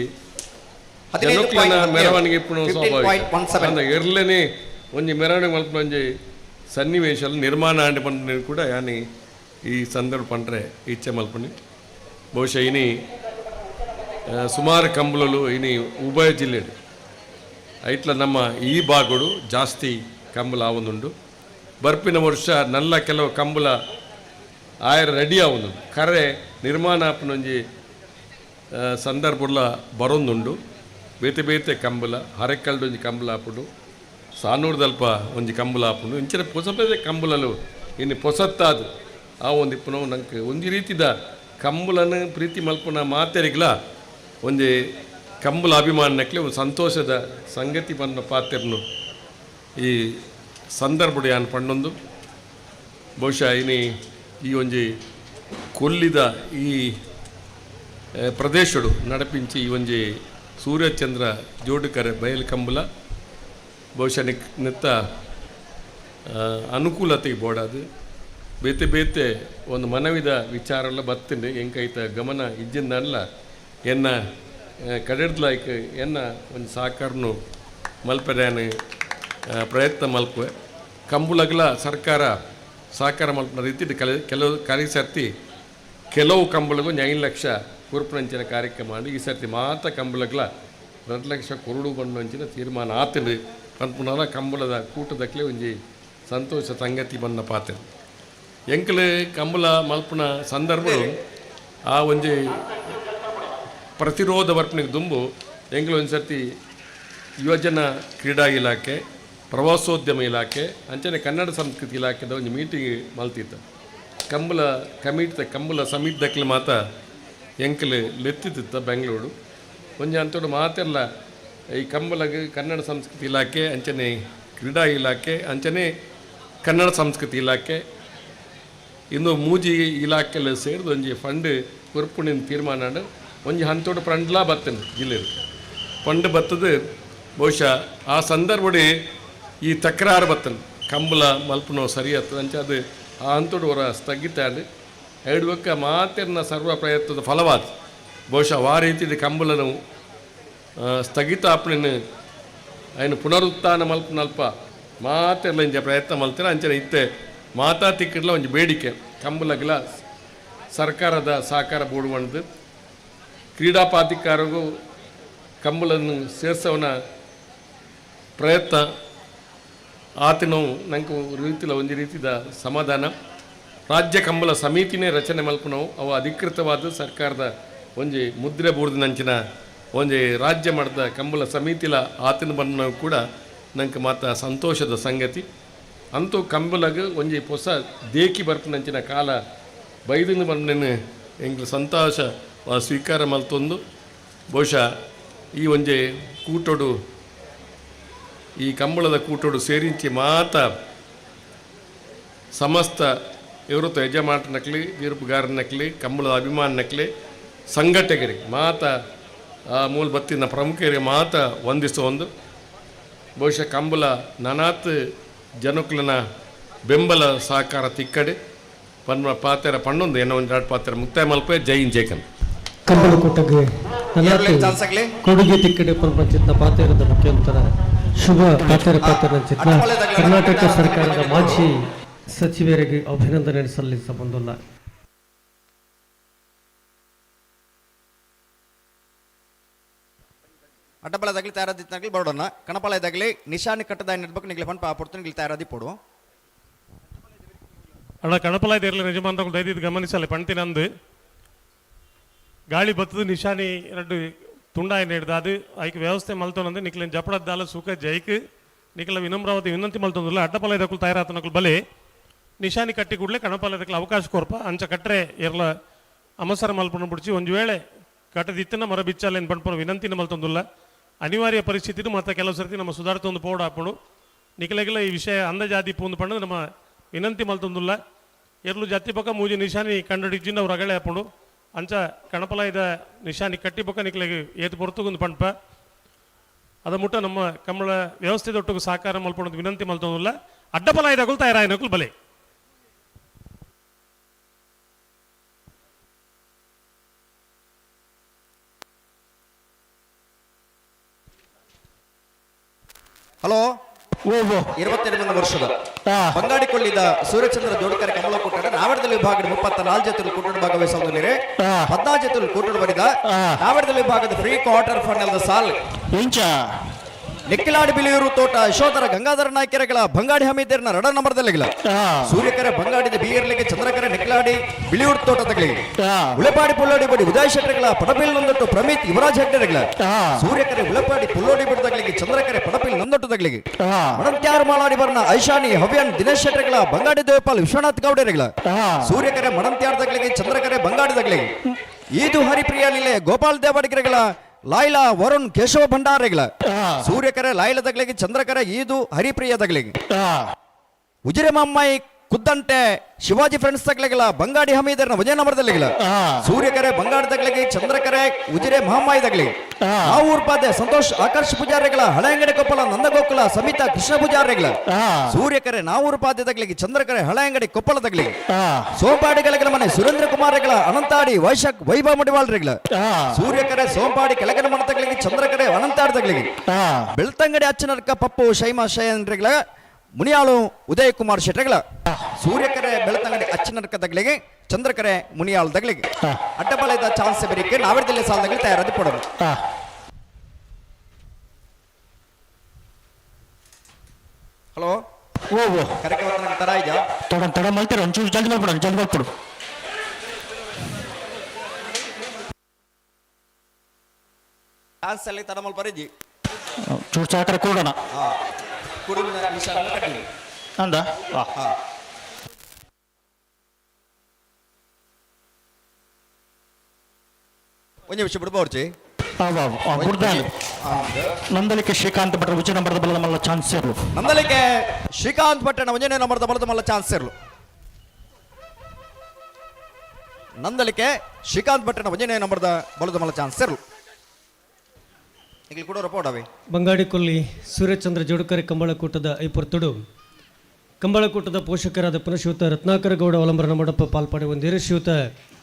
[SPEAKER 7] ಜನಕ್ಲನ ಮೆರವಣಿಗೆ ಇಪ್ಪುನ ಸ್ವಾಭಾವಿಕ ಎರ್ಲೇನೆ ಒಂಜಿ ಮೆರವಣಿಗೆ ಮಲ್ಪನ ಒಂಜಿ ಸನ್ನಿವೇಶ ನಿರ್ಮಾಣ ಆಂಡಿ ಪಂಡ ಕೂಡ ಯಾನಿ ಈ ಸಂದರ್ಭ ಪಂಡ್ರೆ ಇಚ್ಛೆ ಮಲ್ಪನಿ ಬಹುಶಃ ಇನಿ ಸುಮಾರು ಕಂಬಳಲು ಇನಿ ಉಭಯ ಜಿಲ್ಲೆಡು ಐಟ್ಲ ನಮ್ಮ ಈ ಭಾಗಗಳು ಜಾಸ್ತಿ ಕಂಬಳ ಆವೊಂದುಂಡು ಬರ್ಪಿನ ವರ್ಷ ನಲ್ಲ ಕೆಲವು ಕಂಬಳ ಆಯರ ರೆಡಿ ಆವೊಂದು ಕರೆ ನಿರ್ಮಾಣ ಆಪನೊಂಜಿ ಸಂದರ್ಭಲ ಬರೊಂದುಂಡು ಬೇತೆ ಬೇತೆ ಕಂಬಳ ಹರೆಕಲ್ಡು ಒಂಜಿ ಕಂಬಳ ಆಪುಂಡು ಸಾನೂರ್ದಲ್ಪ ಒಂಜಿ ಕಂಬಳ ಆಪುಂಡು ಇಂಚಿನ ಹೊಸ ಬೇತೆ ಕಂಬಳಲು ಇನ್ನು ಹೊಸತ್ತಾದು ಆ ಒಂದು ಇಪ್ಪು ನಂಗೆ ಒಂದು ರೀತಿದ ಕಂಬಳನ ಪ್ರೀತಿ ಮಲ್ಪನ ಮಾತೆರಿಗ್ಲ ಒಂಜಿ ಕಂಬಳ ಅಭಿಮಾನಕ್ಕೆ ಒಂದು ಸಂತೋಷದ ಸಂಗತಿ ಬಂದ ಪಾತ್ರನು ಈ ಸಂದರ್ಭಡು ಯಾನು ಪಂಡೊಂದು ಬಹುಶಃ ಈ ಒಂಜಿ ಕೊಲ್ಲಿದ ಈ ಪ್ರದೇಶಡು ನಡಪಿಂಚಿ ಈ ಒಂಜಿ ಸೂರ್ಯಚಂದ್ರ ಜೋಡುಕರೆ ಬಯಲು ಕಂಬಳ ಬಹುಶಃ ನಿತ್ತ ಅನುಕೂಲತೆಗೆ ಬೋಡಾದು ಬೇತೆ ಬೇತೆ ಒಂದು ಮನವಿದ ವಿಚಾರಲ್ಲ ಬತ್ತಂಡು ಎಂಕೈತ ಗಮನ ಇಜ್ಜಿಂದಲ್ಲ ಎನ್ನ ಕಡೆಡ್ಲಾಯ್ಕ ಎನ್ನ ಒಂದು ಸಾಕಾರನು ಮಲ್ಪರ್ಯಾನ ಪ್ರಯತ್ನ ಮಲ್ಪುವೆ ಕಂಬುಳಗಳ ಸರ್ಕಾರ ಸಹಕಾರ ಮಲ್ಪನ ರೀತಿ ಕೆಲವು ಸರ್ತಿ ಕೆಲವು ಕಂಬಳಿಗೂ 5 ಲಕ್ಷ ಕುರುಪುನಂಚಿನ ಕಾರ್ಯಕ್ರಮ ಮಾಡಿ ಈ ಸರ್ತಿ ಮಾತ್ರ ಕಂಬಳಗಳ 2 ಲಕ್ಷ ಕೊರಡು ಬಂಡಂಚಿನ ತೀರ್ಮಾನ ಆತಂಡು ಪನ್ಪುನಲ ಕಂಬಳದ ಕೂಟದಕ್ಲೆ ಒಂಜಿ ಸಂತೋಷ ಸಂಗತಿ ಬಂದ ಪಾತ್ರ ಎಂಕಲು ಕಂಬಳ ಮಲ್ಪನ ಸಂದರ್ಭ ಆ ಒಂಜಿ ಪ್ರತಿರೋಧ ಬರ್ಪನಿಗೆ ದುಂಬು ಎಂಕಲು ಒಂದು ಸರ್ತಿ ಯುವಜನ ಕ್ರೀಡಾ ಇಲಾಖೆ ಪ್ರವಾಸೋದ್ಯಮ ಇಲಾಖೆ ಅಂಚನೆ ಕನ್ನಡ ಸಂಸ್ಕೃತಿ ಇಲಾಖೆದ ಒಂದು ಮೀಟಿಂಗ್ ಮಲ್ತಿತ್ತು ಕಂಬಳ ಕಮಿಟಿ ಕಂಬಳ ಸಮಿತಿದಕ್ಲೆ ಮಾತ ಎಂಕಲು ಲೆತ್ತಿತ್ತ ಬೆಂಗಳೂರು ಒಂಜಿ ಅಂತೋಡು ಮಾತೆಲ್ಲ ಈ ಕಂಬಳಗೆ ಕನ್ನಡ ಸಂಸ್ಕೃತಿ ಇಲಾಖೆ ಅಂಚನೆ ಕ್ರೀಡಾ ಇಲಾಖೆ ಅಂಚನೆ ಕನ್ನಡ ಸಂಸ್ಕೃತಿ ಇಲಾಖೆ ಇನ್ನು ಮೂಜಿ ಇಲಾಖೆಲ್ಲ ಸೇರಿದು ಒಂಜಿ ಫಂಡ್ ಕುರ್ಪುಣಿನ ತೀರ್ಮಾನ ಒಂಜಿ ಹಂತೋಡು ಫಂಡ್ಲಾ ಬರ್ತೇನೆ ಜಿಲ್ಲೆ ಫಂಡ್ ಬರ್ತದೆ ಬಹುಶಃ ಆ ಸಂದರ್ಭಡಿ ಈ ತಕರಾರು ಬರ್ತನೆ ಕಂಬಳ ಮಲ್ಪನೋ ಸರಿ ಆಗ್ತದೆ ಅಂಚೆ ಅದು ಆ ಹಂತೋಡು ಅವರ ಸ್ಥಗಿತ ಹೇಳುವಕ್ಕ ಮಾತಿನ ಸರ್ವ ಪ್ರಯತ್ನದ ಫಲವಾದ ಬಹುಶಃ ಆ ರೀತಿ ಕಂಬಳನು ಸ್ಥಗಿತ ಆಪಣೆನು ఆయన ಪುನರುತ್ಥಾನ ಮಲ್ಪನಲ್ಪ ಮಾತೆಲ್ಲ ಇಂಜ ಪ್ರಯತ್ನ ಮಲ್ತಾರೆ ಅಂಚನೆ ಇತ್ತೆ ಮಾತಾ ತಿಕ್ಕಡ್ಲ ಒಂಜಿ ಬೇಡಿಕೆ ಕಂಬಳಗ್ಲ ಸರ್ಕಾರದ ಸಹಕಾರ ಬೋಡುವಂದು ಕ್ರೀಡಾ ಪ್ರಾಧಿಕಾರಗೂ ಕಂಬಳನ್ನು ಸೇರಿಸೋನ ಪ್ರಯತ್ನ ಆತನು ನಂಗೆ ರೀತಿಲ ಒಂದು ರೀತಿದ ಸಮಾಧಾನ ರಾಜ್ಯ ಕಂಬಳ ಸಮಿತಿನೇ ರಚನೆ ಮಲ್ಪನವು ಅವು ಅಧಿಕೃತವಾದ ಸರ್ಕಾರದ ಒಂಜಿ ಮುದ್ರೆ ಬೂರ್ದಿನಂಚಿನ ಒಂಜಿ ರಾಜ್ಯ ಮಟ್ಟದ ಕಂಬಳ ಸಮಿತಿಲ ಆತನ ಬಣ್ಣ ಕೂಡ ನಂಗೆ ಮಾತ ಸಂತೋಷದ ಸಂಗತಿ ಅಂತೂ ಕಂಬಳಗ ಒಂಜಿ ಹೊಸ ದೇಕಿ ಬರ್ಪನಂಚಿನ ಕಾಲ ಬೈದಿನ ಬಂದೆನು ಎಂಗ್ಲು ಸಂತೋಷ ಸ್ವೀಕಾರ ಮಲ್ತೊಂದು ಬಹುಶಃ ಈ ಒಂಜೆ ಕೂಟೋಡು ಈ ಕಂಬಳದ ಕೂಟೋಡು ಸೇರಿಂಚಿ ಮಾತ ಸಮಸ್ತ ಇವರತ್ತು ಯಜಮಾಟನಕ್ಲಿ ತೀರ್ಪುಗಾರನಕ್ಲಿ ಕಂಬಳದ ಅಭಿಮಾನನಕ್ಲಿ ಸಂಘಟಕರಿಗೆ ಮಾತ ಆ ಮೂಲ ಬತ್ತಿನ ಪ್ರಮುಖರಿಗೆ ಮಾತ ವಂದಿಸೋ ಒಂದು ಬಹುಶಃ ಕಂಬಳ ನನಾತ್ ಜನಕುಲನ ಬೆಂಬಲ ಸಹಕಾರ ತಿಕ್ಕಡೆ ಪನ್ನ ಪಾತ್ರ ಪಣ್ಣೊಂದು ಏನೋ ಒಂದು ಎರಡು ಪಾತ್ರ ಮುಕ್ತಾಯ ಮಲ್ಪೆ ಜೈನ್ ಜೈಕನ್
[SPEAKER 4] ಕಂಬಳ ಕೊಟ್ಟಗೆ ಕೊಡುಗೆ ತಿಕ್ಕಡೆ ಪ್ರಪಂಚದ ಪಾತೆರದ ಮುಖ್ಯಂತರ ಶುಭ ಪಾತ್ರ ಕರ್ನಾಟಕ ಸರ್ಕಾರದ ಮಾಜಿ ಸಚಿವರಿಗೆ ಅಭಿನಂದನೆ ಸಲ್ಲಿಸಬಂದಿಲ್ಲ.
[SPEAKER 17] ಅಡ್ಡಬಳದಾಗಲಿ ತಯಾರಾದಿತ್ತಾಗಲಿ ಬರೋಣ ಕಣಪಾಳದಾಗಲಿ ನಿಶಾನಿ ಕಟ್ಟದ ಇರ್ಬೇಕು ನಿಗ್ಲಿ ಪಂಪ ಪಡ್ತೀನಿ ನಿಗ್ಲಿ ತಯಾರಾದಿ ಪೋಡು
[SPEAKER 20] ಅಣ್ಣ ಕಣಪಲಾಯ್ದು ಇರಲಿ ನಿಜಮಾನ್ಗಳು ದಯದಿದ್ದು ಗಮನಿಸಲ್ಲ ಪಣ್ತಿನಂದು ಗಾಳಿ ಬತ್ತದು ನಿಶಾನಿ ಎರಡು ತುಂಡಾಯ ನೀಡ್ದು ಅದು ಐಕ್ ವ್ಯವಸ್ಥೆ ಮಲ್ತೊಂದು ನಿಕ್ಲಿನ ಜಪಡದ್ದಾಲ ಸುಖ ಜೈಕ್ ನಿಕ್ಲ ವಿನಮ್ರಾವತಿ ವಿನಂತಿ ಮಲ್ತೊಂದಿಲ್ಲ ಅಡ್ಡಪಾಲಯದಕ್ಕೂ ತಯಾರಾತನಕ್ಕೂ ಬಲೆ ನಿಶಾನಿ ಕಟ್ಟಿ ಕೂಡಲೇ ಕಣಪಾಲಯದಕ್ಕೂ ಅವಕಾಶ ಕೊರ್ಪ ಅಂಚ ಕಟ್ಟರೆ ಇರಲ ಅಮಸರ ಮಲ್ಪನ ಬಿಡಿಸಿ ಒಂದು ವೇಳೆ ಕಟ್ಟದಿತ್ತನ ಮರ ಬಿಚ್ಚಾಲೇನು ಪಂಪನ ವಿನಂತಿನ ಮಲ್ತೊಂದಿಲ್ಲ ಅನಿವಾರ್ಯ ಪರಿಸ್ಥಿತಿ ಮತ್ತು ಕೆಲವು ಸರ್ತಿ ನಮ್ಮ ಸುಧಾರಿತೊಂದು ಪೌಡ ಹಾಕೊಂಡು ನಿಖಲೆಗೆಲ್ಲ ಈ ವಿಷಯ ಅಂದಜಾತಿ ಪೂಂದು ಪಂಡು ನಮ್ಮ ವಿನಂತಿ ಮಲ್ತೊಂದಿಲ್ಲ ಎರಲು ಜಾತಿ ಪಕ್ಕ ಮೂಜಿ ನಿಶಾನಿ ಕಂಡಡಿಜಿನ ಅವ್ರು ಅಗಳೆ ಹಾಕೊಂಡು ಅಂಚ ಕಣಪಲಾಯದ ನಿಶಾನಿ ಕಟ್ಟಿ ಪಕ್ಕ ನಿಖಲೆಗೆ ಏತು ಪೊರ್ತುಗೊಂದು ಪಂಪ ಅದ ಮುಟ್ಟ ನಮ್ಮ ಕಂಬಳ ವ್ಯವಸ್ಥೆ ದೊಟ್ಟಿಗೆ ಸಹಕಾರ ಮಲ್ಪೊಂದು ವಿನಂತಿ ಮಲ್ತೊಂದಿಲ್ಲ ಅಡ್ಡಪಲಾಯದಾಗಲು ತಯಾರಾಯನಕ್ಕೂ ಬಲೆ
[SPEAKER 17] ಹಲೋ 22 ವರ್ಷದ ಬಂಗಾಡಿಕೊಳ್ಳಿದ ಸೂರ್ಯಚಂದ್ರ ಜೋಡಕರೆ ಕಮಲ ಕೂಟಡ ನಾವಡದಲ್ಲಿ ವಿಭಾಗದ 34 ಜೊತೆ ಕೂಟಡ ಭಾಗವಹಿಸುವುದಿಲ್ಲ 14 ಜೊತೆ ಕೂಟಡ ಬರಿದ ನಾವಡದಲ್ಲಿ ವಿಭಾಗದ ಪ್ರೀ ಕ್ವಾರ್ಟರ್ ಫೈನಲ್ ಸಾಲ್ ಇಂಚ ನೆಕ್ಕಿಲಾಡಿ ಬಿಳಿಯೂರು ತೋಟ ಯಶೋಧರ ಗಂಗಾಧರ ನಾಯ್ಕೆರೆಗಳ ಬಂಗಾಡಿ ಹಮೀದರ್ನ ರಡ ನಂಬರ್ದಲ್ಲಿಗಿಲ್ಲ ಸೂರ್ಯಕೆರೆ ಬಂಗಾಡಿದ ಬೀರ್ಲಿಗೆ ಚಂದ್ರಕೆರೆ ನೆಕ್ಕಿಲಾಡಿ ಬಿಳಿಯೂರು ತೋಟದಗಳಿಗೆ ಉಳೆಪಾಡಿ ಪುಲ್ಲೋಡಿ ಬಡಿ ಉದಯ ಶೆಟ್ಟರ್ಗಳ ಪಡಪಿಲ್ ನೊಂದೊಟ್ಟು ಪ್ರಮಿತ್ ಯುವರಾಜ್ ಹೆಗ್ಡೆರೆಗಳ ಸೂರ್ಯಕೆರೆ ಉಳೆಪಾಡಿ ಪುಲ್ಲೋಡಿ ಬಿಡದಗಳಿಗೆ ಚಂದ್ರಕೆರೆ ಪಡಪಿಲ್ ನೊಂದೊಟ್ಟದಗಳಿಗೆ ಮಡಂತ್ಯಾರು ಮಾಲಾಡಿ ಬರ್ನ ಐಶಾನಿ ಹವ್ಯನ್ ದಿನೇಶ್ ಶೆಟ್ಟರ್ಗಳ ಬಂಗಾಡಿ ದೇವಪಾಲ್ ವಿಶ್ವನಾಥ್ ಗೌಡರೆಗಳ ಸೂರ್ಯಕೆರೆ ಮಡಂತ್ಯಾರದಗಳಿಗೆ ಚಂದ್ರಕೆರೆ ಬಂಗಾಡಿದಗಳಿಗೆ ಈದು ಹರಿಪ್ರಿಯ ಲೀಲೆ ಗೋಪಾಲ್ ದೇವಾಡಿಗರೆಗಳ ಲಾಯ್ಲಾ ವರುಣ್ ಕೇಶವ ಭಂಡಾರೆಗಳ ಸೂರ್ಯಕರೆ ಲಾಯ್ಲದಗಳಿಗೆ ಚಂದ್ರಕರೆ ಈದು ಹರಿಪ್ರಿಯದಗಳಿಗೆ ಉಜಿರೆ ಮಮ್ಮೈ ಕುದ್ದಂಟೆ ಶಿವಾಜಿ ಫ್ರೆಂಡ್ಸ್ ತಗ್ಲೆಗಳ ಬಂಗಾಡಿ ಹಮೀದರ್ನ ವಜಯ ನಂಬರ್ದಲ್ಲಿಗಳ ಸೂರ್ಯಕರೆ ಬಂಗಾಡದಗಳಿಗೆ ಚಂದ್ರಕರೆ ಉಜಿರೆ ಮಹಮ್ಮಾಯಿದಗಳಿಗೆ ಆವೂರ್ ಪಾದೆ ಸಂತೋಷ್ ಆಕರ್ಷ್ ಪೂಜಾರಿಗಳ ಹಳೆಂಗಡೆ ಕೊಪ್ಪಳ ನಂದಗೋಕುಲ ಸಮಿತಾ ಕೃಷ್ಣ ಪೂಜಾರಿಗಳ ಸೂರ್ಯಕರೆ ನಾವೂರು ಪಾದ್ಯದಗಳಿಗೆ ಚಂದ್ರಕರೆ ಹಳೆಂಗಡಿ ಕೊಪ್ಪಳದಗಳಿಗೆ ಸೋಂಪಾಡಿಗಳ ಮನೆ ಸುರೇಂದ್ರ ಕುಮಾರಗಳ ಅನಂತಾಡಿ ವೈಶಾಖ್ ವೈಭವ ಮಡಿವಾಳ್ರಿಗಳ ಸೂರ್ಯಕರೆ ಸೋಂಪಾಡಿ ಕೆಳಗಡೆ ಮನತಗಳಿಗೆ ಚಂದ್ರಕರೆ ಅನಂತಾಡದಗಳಿಗೆ ಬೆಳ್ತಂಗಡಿ ಅಚ್ಚನರ್ಕ ಪಪ್ಪು ಶೈಮಾ ಶಯನ್ರಿಗಳ ಮುನಿಯಾಳು ಉದಯ್ ಕುಮಾರ್ ಶೆಟ್ರಗಳ ಸೂರ್ಯಕರೆ ಬೆಳತಂಗಡಿ ಅಚ್ಚನರ್ಕದಗಳಿಗೆ ಚಂದ್ರಕರೆ ಮುನಿಯಾಳದಗಳಿಗೆ ಅಡ್ಡಪಾಲಯದ ಚಾನ್ಸ್ ಬೆರಿಕೆ ನಾವೆಡದಲ್ಲಿ ಸಾಲದಲ್ಲಿ ತಯಾರಾಗಿ ಕೊಡೋದು ಹಲೋ ಕಾರ್ಯಕ್ರಮ ತರ ಇದೆಯಾ
[SPEAKER 8] ತಡ ಮಾಡ್ತೀರ ಒಂಚೂರು ಜಲ್ದಿ ಮಾಡ್ಬಿಡು ಜಲ್ದಿ ಮಾಡ್ಬಿಡು
[SPEAKER 17] ಚಾನ್ಸ್ ಅಲ್ಲಿ ತಡ ಮಲ್ ಬರೀಜಿ
[SPEAKER 8] ಚೂರು ಚಾಕರೆ ಕೊಡೋಣ ಅಂದ
[SPEAKER 17] ಒಂದು ವಿಷಯ ಬಿಡ್ಬೋರ್ಜಿ
[SPEAKER 8] ನಂದಲಿಕೆ ಶ್ರೀಕಾಂತ್ ಭಟ್ರ ವಿಜಯ ನಂಬರ್ದ ಬಲದ ಮಲ್ಲ ಚಾನ್ಸ್ ಇರಲು
[SPEAKER 17] ನಂದಲಿಕೆ ಶ್ರೀಕಾಂತ್ ಭಟ್ರನ ಒಂಜನೇ ನಂಬರ್ದ ಬಲದ ಮಲ್ಲ ಚಾನ್ಸ್ ಇರಲು ನಂದಲಿಕೆ ಶ್ರೀಕಾಂತ್ ಭಟ್ರನ ಒಂಜನೇ ನಂಬರ್ದ ಬಲದ ಮಲ್ಲ ಚಾನ್ಸ್ ಇರಲು
[SPEAKER 4] ಬಂಗಾಡಿಕೊಲ್ಲಿ ಸೂರ್ಯಚಂದ್ರ ಜೋಡುಕರೆ ಕಂಬಳಕೂಟದ ಐಪೊರ್ತುಡು ಕಂಬಳಕೂಟದ ಪೋಷಕರಾದ ಪುನಃಶ್ರೀಯುತ ರತ್ನಾಕರ ಗೌಡ ಒಳಂಬರ ಮಂಡಪ ಪಾಲ್ಪಡೆ ಒಂದೇರು ಶ್ರೀಯುತ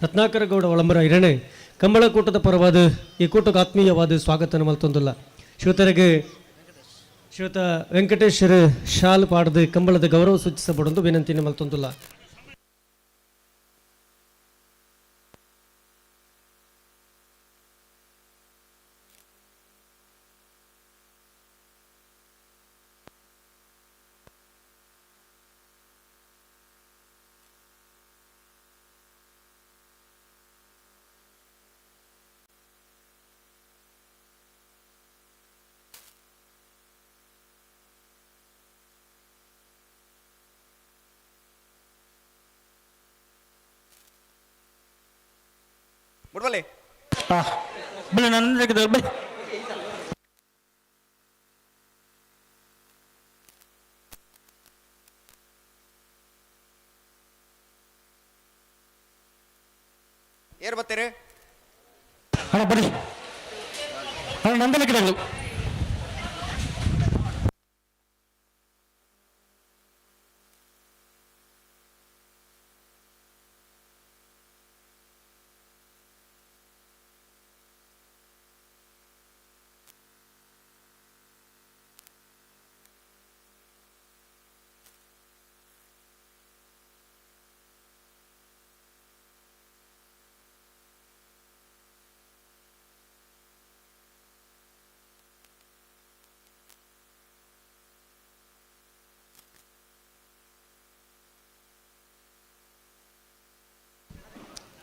[SPEAKER 4] ರತ್ನಾಕರ ಗೌಡ ಒಳಂಬರ ಇರಣೆ ಕಂಬಳಕೂಟದ ಪರವಾದ ಈ ಕೂಟಕ್ಕೆ ಆತ್ಮೀಯವಾದ ಸ್ವಾಗತ ಮಲ್ತೊಂದಿಲ್ಲ ಶ್ರೀಯುತರಿಗೆ ಶ್ರೀಯುತ ವೆಂಕಟೇಶ್ವರ ಶಾಲ್ ಪಾಡದು ಕಂಬಳದ ಗೌರವ ಸೂಚಿಸಬಡೊಂದು ವಿನಂತಿನ ಮಲ್ತೊಂದಿಲ್ಲ
[SPEAKER 17] ಬಿಡ್ಬಲೆ
[SPEAKER 8] ಬಲೆ ನನ್ನ ಬಲೆ
[SPEAKER 17] ಏರ್ ಬರ್ತೀರಿ
[SPEAKER 8] ಅಣ್ಣ ಬರ್ರಿ ಅಣ್ಣ ನಂದಲ್ಲ ಗಿಡಗಳು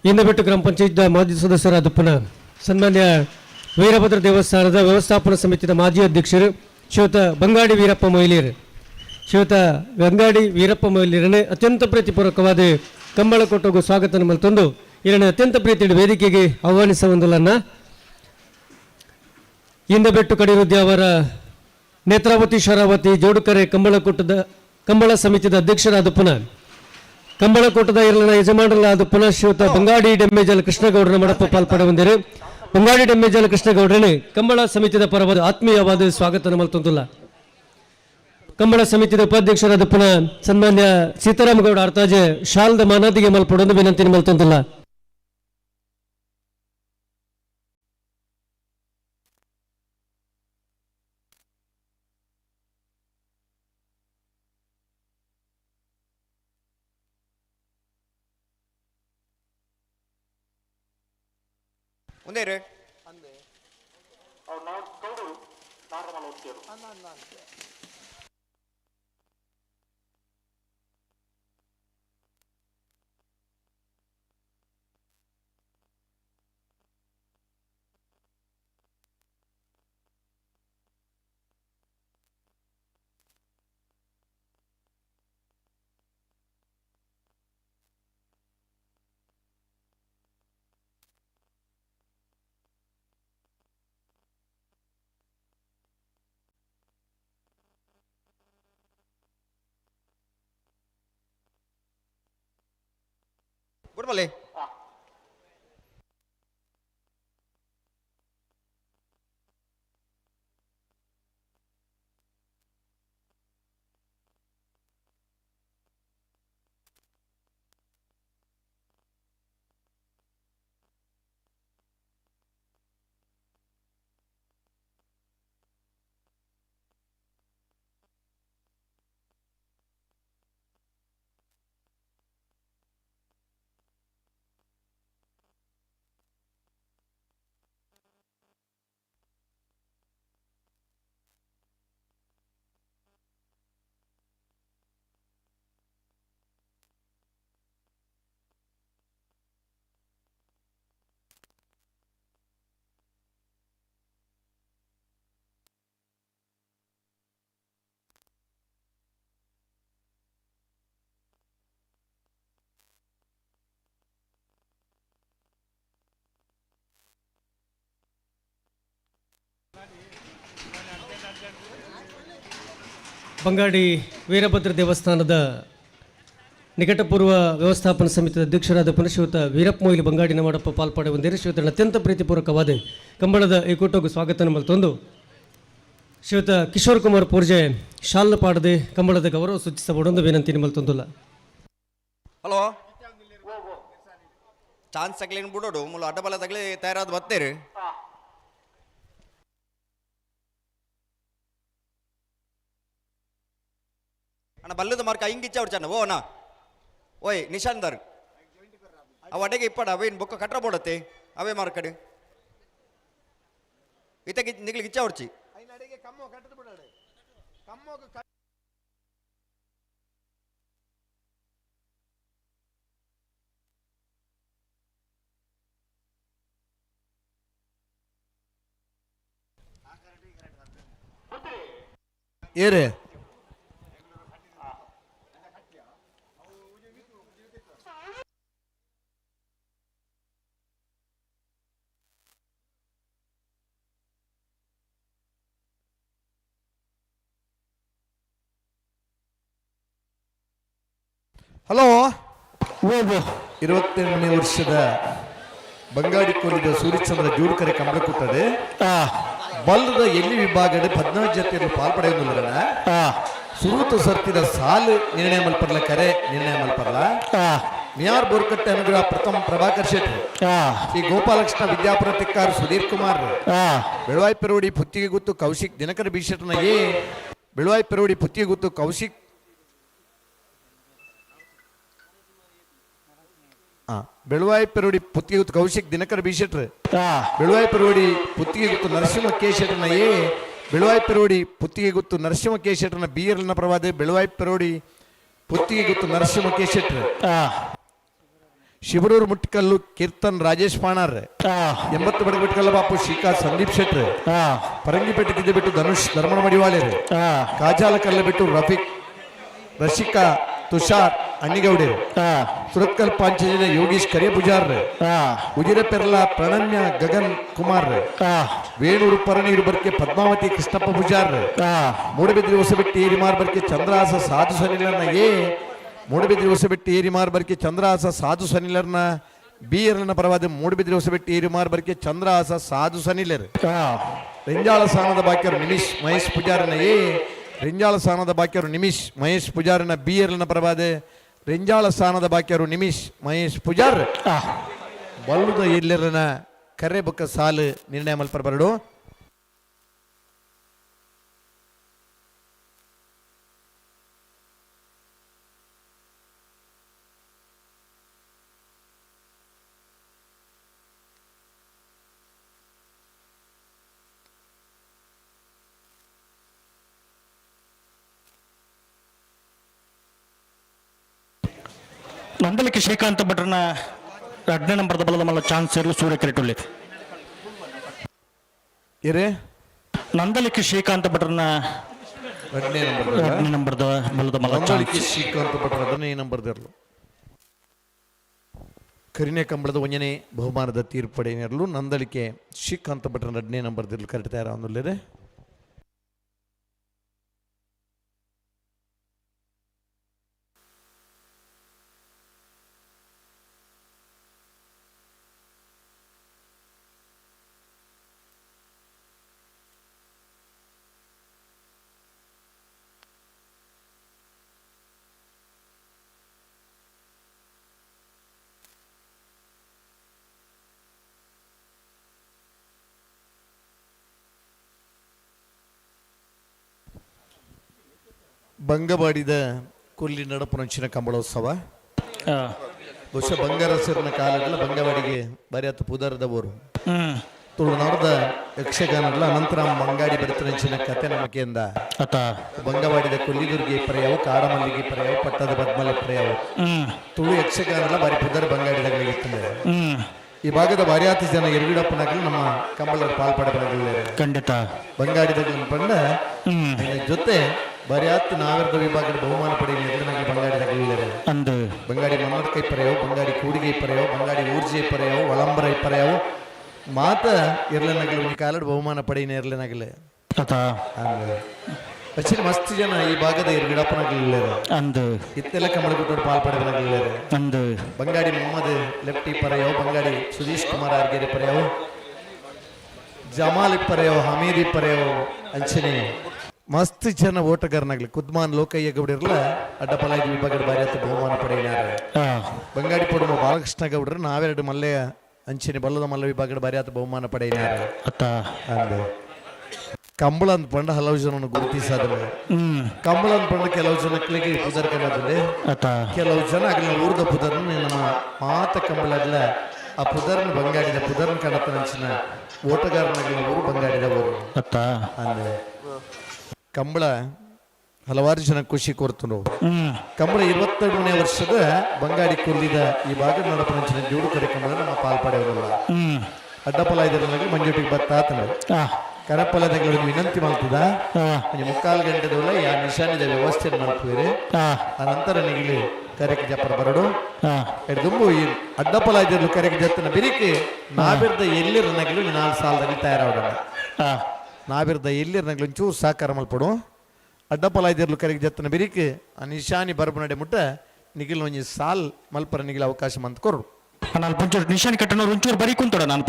[SPEAKER 8] ಇಂದಬೆಟ್ಟು ಗ್ರಾಮ ಪಂಚಾಯತ್ ಮಾಜಿ ಸದಸ್ಯರಾದ ಪುನಃ ಸನ್ಮಾನ್ಯ ವೀರಭದ್ರ ದೇವಸ್ಥಾನದ ವ್ಯವಸ್ಥಾಪನಾ ಸಮಿತಿಯ ಮಾಜಿ ಅಧ್ಯಕ್ಷರು ಶ್ರೀಯುತ ಬಂಗಾಡಿ ವೀರಪ್ಪ ಮೊಯ್ಲಿಯರು ಶ್ರೀಯುತ ಬಂಗಾಡಿ ವೀರಪ್ಪ ಮೊಯ್ಲಿಯರನ್ನೇ ಅತ್ಯಂತ ಪ್ರೀತಿಪೂರ್ವಕವಾದ ಕಂಬಳ ಕೊಟ್ಟೋಗು ಸ್ವಾಗತ ತಂದು ಇದನ್ನು ಅತ್ಯಂತ ಪ್ರೀತಿಯ ವೇದಿಕೆಗೆ ಆಹ್ವಾನಿಸುವುದಿಲ್ಲನ್ನ ಇಂದಬೆಟ್ಟು ಕಡಿರುದ್ದಿ ಅವರ ನೇತ್ರಾವತಿ ಶರಾವತಿ ಜೋಡುಕರೆ ಕಂಬಳ ಸಮಿತಿಯ ಅಧ್ಯಕ್ಷರಾದ ಪುನಃ ಕಂಬಳಕೋಟದ ಇರಲಿನ ಯಜಮಾನರಾದ ಪುನಃ ಶ್ರೀಯುತ ಬಂಗಾಡಿ ಡೆಮ್ಮೇಜಲ್ ಕೃಷ್ಣಗೌಡರ ಮಡಪ ಪಾಲ್ಪಡೆ ಹೊಂದಿರು ಬಂಗಾಡಿ ಡೆಮ್ಮೇಜಲ್ ಕೃಷ್ಣಗೌಡರೇ ಕಂಬಳ ಸಮಿತಿಯ ಪರವಾದ ಆತ್ಮೀಯವಾದ ಸ್ವಾಗತ ಮಲ್ತೊಂದಿಲ್ಲ ಕಂಬಳ ಸಮಿತಿಯ ಉಪಾಧ್ಯಕ್ಷರಾದ ಪುನಃ ಸನ್ಮಾನ್ಯ ಸೀತಾರಾಮಗೌಡ ಅರ್ಥಾಜೆ ಶಾಲದ ಮಾನಾದಿಗೆ ಮಲ್ಪಡೊಂದು ವಿನಂತಿ ಮಲ್ತೊಂದಿಲ್ಲ
[SPEAKER 17] ಒಂದೇರು ಬಿಡ್ಬಲೆ
[SPEAKER 4] ಬಂಗಾಡಿ ವೀರಭದ್ರ ದೇವಸ್ಥಾನದ ನಿಕಟಪೂರ್ವ ವ್ಯವಸ್ಥಾಪನಾ ಸಮಿತಿಯ ಅಧ್ಯಕ್ಷರಾದ ಪುನಃ ಶ್ರೀಯುತ ವೀರಪ್ಪ ಮೊಯ್ಲಿ ಬಂಗಾಡಿನ ಮಾಡಪ್ಪ ಪಾಲ್ಪಡೆ ಹೊಂದಿರು ಶ್ರೀಯುತನ ಅತ್ಯಂತ ಪ್ರೀತಿಪೂರ್ವಕವಾದ ಕಂಬಳದ ಏಕೂಟೋಗು ಸ್ವಾಗತ ಮಲ್ತೊಂದು ಶ್ರೀಯುತ ಕಿಶೋರ್ ಕುಮಾರ್ ಪೂರ್ಜೆ ಶಾಲ್ ಪಾಡದೆ ಕಂಬಳದ ಗೌರವ ಸೂಚಿಸಬಹುದೊಂದು ವಿನಂತಿ ಮಲ್ತೊಂದಿಲ್ಲ
[SPEAKER 17] ಹಲೋ ಚಾನ್ಸ್ ತಗಲೇನು ಬಿಡೋಡು ಮುಲ್ಲ ಅಡ್ಡಬಲ ತಗಲಿ ತಯಾರಾದ ಬತ್ತೇರಿ ಅಣ್ಣ ಬಲ್ಲದ ಮಾರ್ಕ ಹಿಂಗಿಚ್ಚ ಅವ್ರು ಓ ಅಣ್ಣ ಓಯ್ ನಿಶಾಂದರ್ ಅವ ಅಡೆಗೆ ಇಪ್ಪಡ ಅವೇನು ಬೊಕ್ಕ ಕಟ್ರ ಬೋಡತ್ತೆ ಅವೇ ಮಾರ್ಕಡೆ ಇತಗೆ ನಿಗ್ಲಿಗೆ ಇಚ್ಚ ಹೊಡ್ಚಿ
[SPEAKER 15] ಏರೇ
[SPEAKER 10] ಹಲೋ 28ನೇ ವರ್ಷದ ಬಂಗಾಡಿ ಕೊಲ್ಲಿದ ಸೂರ್ಯಚಂದ್ರ ಜೋಡುಕರೆ ಕಂಬಳ ಕೂತದೆ ಬಲ್ಲದ ಎಲ್ಲಿ ವಿಭಾಗದ 14 ಜೊತೆಯಲ್ಲಿ ಪಾಲ್ಪಡೆಯುವುದಿಲ್ಲ ಸುರುತು ಸರ್ತಿದ ಸಾಲು ನಿರ್ಣಯ ಮಲ್ಪರ್ಲ ಕರೆ ನಿರ್ಣಯ ಮಲ್ಪರ್ಲ ಮಿಯಾರ್ ಬೋರ್ಕಟ್ಟೆ ಅನುಗ್ರಹ ಪ್ರಥಮ ಪ್ರಭಾಕರ್ ಶೆಟ್ಟಿ ಶ್ರೀ ಗೋಪಾಲಕೃಷ್ಣ ವಿದ್ಯಾಪುರ ತಿಕ್ಕಾರು ಸುಧೀರ್ ಕುಮಾರ್ ಬೆಳವಾಯಿ ಪೆರೋಡಿ ಪುತ್ತಿಗೆ ಗುತ್ತು ಕೌಶಿಕ್ ದಿನಕರ ಬಿಶೆಟ್ನ ಎ ಬೆಳವಾಯಿ ಪೆರೋಡಿ ಪುತ್ತಿಗೆ ಗುತ್ತು ಕೌಶಿಕ್ ಬೆಳವಾಯಿ ಪೆರೋಡಿ ಪುತ್ತಿಗೆ ಗುತ್ತು ಕೌಶಿಕ್ ದಿನಕರ ಬಿಶೆಟ್ರ್ ಬೆಳವಾಯಿ ಪೆರೋಡಿ ಪುತ್ತಿಗೆ ಗುತ್ತು ನರಸಿಂಹ ಕೆ ಶೆಟ್ರನ ಎ ಬೆಳವಾಯಿ ಪೆರೋಡಿ ಪುತ್ತಿಗೆ ಗುತ್ತು ನರಸಿಂಹ ಕೆ ಶೆಟ್ರನ ಬಿ ಎರ್ನ ಪ್ರವಾದ ಬೆಳವಾಯಿ ಪೆರೋಡಿ ಪುತ್ತಿಗೆ ಗುತ್ತು ನರಸಿಂಹ ಕೆ ಶೆಟ್ರ್ ಶಿವರೂರು ಮುಟ್ಟಿಕಲ್ಲು ಕೀರ್ತನ್ ರಾಜೇಶ್ ಪಾಣಾರ್ 80 ಬಡಗಬಿಟ್ಕಲ್ಲ ಬಾಪು ಶ್ರೀಕಾಂತ್ ಸಂದೀಪ್ ಶೆಟ್ರ್ ಪರಂಗಿಪೇಟೆ ಕಿದ್ದೆ ಬಿಟ್ಟು ಧನುಷ್ ಧರ್ಮಣ ಮಡಿವಾಳೆರು ಕಾಜಾಲ ಕಲ್ಲ ಬಿಟ್ಟು ರಫೀಕ್ ರಶಿಕಾ ತುಷಾರ್ ಅಣ್ಣಿಗೌಡರು ಸುರತ್ಕಲ್ ಪಾಂಚಜನ್ಯ ಯೋಗೀಶ್ ಕರೆ ಪೂಜಾರ್ ಉಜಿರೆ ಪೆರ್ಲ ಪ್ರಣಮ್ಯ ಗಗನ್ ಕುಮಾರ್ ವೇಣೂರು ಪರನೀರು ಬರ್ಕೆ ಪದ್ಮಾವತಿ ಕೃಷ್ಣಪ್ಪ ಪೂಜಾರ್ ಮೂಡಬಿದ್ರಿ ಹೊಸಬೆಟ್ಟಿ ಏರಿಮಾರ್ ಬರ್ಕೆ ಚಂದ್ರಹಾಸ ಸಾಧು ಸನಿಲರ್ನ ಎ ಮೂಡಬಿದ್ರಿ ಹೊಸಬೆಟ್ಟಿ ಏರಿಮಾರ್ ಬರ್ಕೆ ಚಂದ್ರಹಾಸ ಸಾಧು ಸನಿಲರ್ನ ಬಿ ಎರನ ಪರವಾದ ಮೂಡಬಿದ್ರಿ ಹೊಸಬೆಟ್ಟಿ ಏರಿಮಾರ್ ಬರ್ಕೆ ಚಂದ್ರಹಾಸ ಸಾಧು ಸನಿಲರ್ ರೆಂಜಾಳ ಸಾನದ ಬಾಕ್ಯರು ನಿಮಿಷ್ ಮಹೇಶ್ ಪೂಜಾರನ ಎ ರೆಂಜಾಳ ಸ್ಥಾನದ ಬಾಕ್ಯರು ನಿಮಿಷ್ ಮಹೇಶ್ ಪೂಜಾರನ ಬಿ ಎರನ ಪರವಾದೆ ರೆಂಜಾಳ ಸ್ಥಾನದ ಬಾಕ್ಯರು ನಿಮಿಷ್ ಮಹೇಶ್ ಪೂಜಾರ್ ಬಲ್ಲುದ ಎಲ್ಲರನ ಕರೆ ಬೊಕ್ಕ ಸಾಲು ನಿರ್ಣಯ ಮಲ್ಪರಬರಡು
[SPEAKER 9] ನಂದಲಿಕೆ ಶ್ರೀಕಾಂತ ಭಟ್ರನ 2ನೇ ನಂಬರ್ದ ಬಲದ ಮಲ್ಲ ಚಾನ್ಸ್ ಇರಲು ಸೂರ್ಯ ಕೆರೆಟುಳ್ಳಿ
[SPEAKER 10] ಇರೇ
[SPEAKER 9] ನಂದಲಿಕೆ ಶ್ರೀಕಾಂತ ಭಟ್ರನ 2ನೇ ನಂಬರ್ದ ಬಲದ ಮಲ್ಲ
[SPEAKER 10] ನಂದಲಿಕೆ ಶ್ರೀಕಾಂತ ಭಟ್ರ 2ನೇ ನಂಬರ್ದ ಇರಲು ಕರಿನೆ ಕಂಬಳದ 1ನೇ ಬಹುಮಾನದ ತೀರ್ಪಡೆಯಿರಲು ನಂದಲಿಕೆ ಶ್ರೀಕಾಂತ ಭಟ್ರ 2ನೇ ನಂಬರ್ದ ಇರಲು ಕರೆಕ್ಟ್ ತಯಾರ ಅನ್ನುಲ್ಲಿದೆ ಬಂಗವಾಡಿದ ಕೊಲ್ಲಿ ನಡಪುರಂಚಿನ ಕಂಬಳೋತ್ಸವ ಬಹುಶಃ ಬಂಗಾರಸರಿನ ಕಾಲದಲ್ಲಿ ಬಂಗವಾಡಿಗೆ ಬರೆಯತ್ತ ಪುದರದವರು ತುಳುನಾಡದ ಯಕ್ಷಗಾನಗಳ ಅನಂತರ ಮಂಗಾಡಿ ಬರ್ತರಂಚಿನ ಕತೆ ನಮಕೆಯಿಂದ ಬಂಗವಾಡಿದ ಕೊಲ್ಲಿದುರ್ಗಿ ಪರ್ಯಾವು ಕಾಡಮಲ್ಲಿಗೆ ಪರ್ಯಾವು ಪಟ್ಟದ ಪದ್ಮಲೆ ಪರ್ಯಾವು ತುಳು ಯಕ್ಷಗಾನಗಳ ಬಾರಿ ಪುದರ್ ಬಂಗಾಡಿದಾಗಲಿಗಿತ್ತು ಈ ಭಾಗದ ಬಾರಿಯಾತಿ ಜನ ಎರಗಿಡಪ್ಪನಾಗಲು ನಮ್ಮ ಕಂಬಳ ಪಾಲ್ಪಡಬಾರದು
[SPEAKER 9] ಖಂಡಿತ
[SPEAKER 10] ಬಂಗಾಡಿದಾಗ ಪಂಡ ಜೊತೆ ಬರಿಯಾತ್ ನಾವೆರ್ದ ವಿಭಾಗದ ಬಹುಮಾನ ಪಡೆಯುವ ಬಂಗಾಡಿ
[SPEAKER 9] ಅಂದು
[SPEAKER 10] ಬಂಗಾಡಿ ಮನ್ನದ ಕೈ ಪರೆಯವು ಬಂಗಾಡಿ ಕೂಡಿಗೆ ಪರೆಯವು ಬಂಗಾಡಿ ಊರ್ಜಿ ಪರೆಯವು ಒಳಂಬರ ಪರೆಯವು ಮಾತ ಇರ್ಲನಾಗಲು ಈ ಕಾಲದ ಬಹುಮಾನ ಪಡೆಯಿನ ಇರ್ಲನಾಗಲೆ ಅಚ್ಚಿನ ಮಸ್ತ್ ಜನ ಈ ಭಾಗದ ಎರಗಿಡಪ್ಪನಾಗಲಿಲ್ಲ
[SPEAKER 9] ಅಂದು
[SPEAKER 10] ಇತ್ತೆಲ್ಲ ಕಂಬಳ ಬಿಟ್ಟು ಪಾಲ್ಪಡಬಾರದಿಲ್ಲ
[SPEAKER 9] ಅಂದು
[SPEAKER 10] ಬಂಗಾಡಿ ಮೊಹಮ್ಮದ್ ಲೆಫ್ಟಿ ಪರೆಯವು ಬಂಗಾಡಿ ಸುಧೀಶ್ ಕುಮಾರ್ ಆರ್ಗೆರೆ ಪರೆಯವು ಜಮಾಲಿ ಪರೆಯವು ಹಮೀದಿ ಪರೆಯವು ಅಂಚನೆ ಮಸ್ತ್ ಜನ ಓಟಗಾರನಾಗ್ಲಿ ಕುದ್ಮಾನ್ ಲೋಕಯ್ಯ ಗೌಡರ್ಲ ಅಡ್ಡಪಲಾಗಿ ವಿಭಾಗದ ಬಾರಿ ಬಹುಮಾನ ಪಡೆಯಿನಾರ ಬಂಗಾಡಿ ಪಡುವ ಬಾಲಕೃಷ್ಣ ಗೌಡ್ರ ನಾವೆರಡು ಮಲ್ಲೆ ಅಂಚನೆ ಬಲ್ಲದ ಮಲ್ಲ ವಿಭಾಗದ ಬಾರಿ ಬಹುಮಾನ ಪಡೆಯಿನಾರ ಅಂದು ಕಂಬಳ ಅಂತ ಪಂಡ ಹಲವು ಜನ ಗುರುತಿಸಾದ್ರೆ ಕಂಬಳ ಅಂತ ಪಂಡ ಕೆಲವು ಜನಕ್ಕೆ ಪುದರ್ ಕನ್ನಡದಲ್ಲಿ ಕೆಲವು ಜನ ಆಗಲಿ ಊರ್ದ ಪುದರ್ನ ನಮ್ಮ ಮಾತ ಕಂಬಳಲ್ಲ ಆ ಪುದರ್ನ ಬಂಗಾಡಿದ ಪುದರ್ನ ಕಣತ ಅಂಚಿನ ಓಟಗಾರನಾಗಲಿ ಊರು ಬಂಗಾಡಿದವರು ಅಂದೆ ಕಂಬಳ ಹಲವಾರು ಜನ ಖುಷಿ ಕೋರ್ತರು ಕಂಬಳ 22ನೇ ವರ್ಷದ ಬಂಗಾಡಿ ಕೊಲ್ಲಿದ ಈ ಭಾಗದ ನಡಪಂಚಿನ ಜೋಡು ಕಾರ್ಯಕ್ರಮ ನಮ್ಮ ಪಾಲ್ಪಡೆಯಲ್ಲ ಅಡ್ಡಪಲಾಯದಲ್ಲಿ ಮಂಜುಟಿಗೆ ಬತ್ತಾತನ ಕರಪಲದಗಳು ವಿನಂತಿ ಮಾಡ್ತದ ಮುಕ್ಕಾಲು ಗಂಟೆದಲ್ಲ ಯಾ ನಿಶಾನಿದ ವ್ಯವಸ್ಥೆ ಮಾಡ್ತೀವಿ ಅನಂತರ ನಿಗಲಿ ಕರೆಗೆ ಜಪ್ಪರ ಬರಡು ದುಂಬು ಈ ಅಡ್ಡಪಲಾಯದಲ್ಲಿ ಕರೆಗೆ ಜತ್ತನ ಬಿರಿಕೆ ನಾವಿರ್ದ ಎಲ್ಲಿರನಾಗಲು 4 ಸಾಲದಲ್ಲಿ ತಯಾರಾಗೋಣ ನಾವಿರ್ದ ಎಲ್ಲಿರನಾಗಲು ಒಂಚೂರು ಸಹಕಾರ ಮಲ್ಪಡು ಅಡ್ಡಪಲಾಯದಿರ್ಲು ಕರೆಗೆ ಜತ್ತನ ಬಿರಿಕೆ ಆ ನಿಶಾನಿ ಬರ್ಬ ನಡೆ ಮುಟ್ಟ ನಿಖಿಲ್ ಒಂಜಿ ಸಾಲ್ ಮಲ್ಪರ ನಿಖಿಲ್ ಅವಕಾಶ ಮಂತ್ ಕೊರು
[SPEAKER 9] ನಾನು ಒಂಚೂರು ನಿಶಾನ್ ಕಟ್ಟನವ್ರು ಒಂಚೂರು ಬರೀ ಕುಂತೋಡ ನಾನು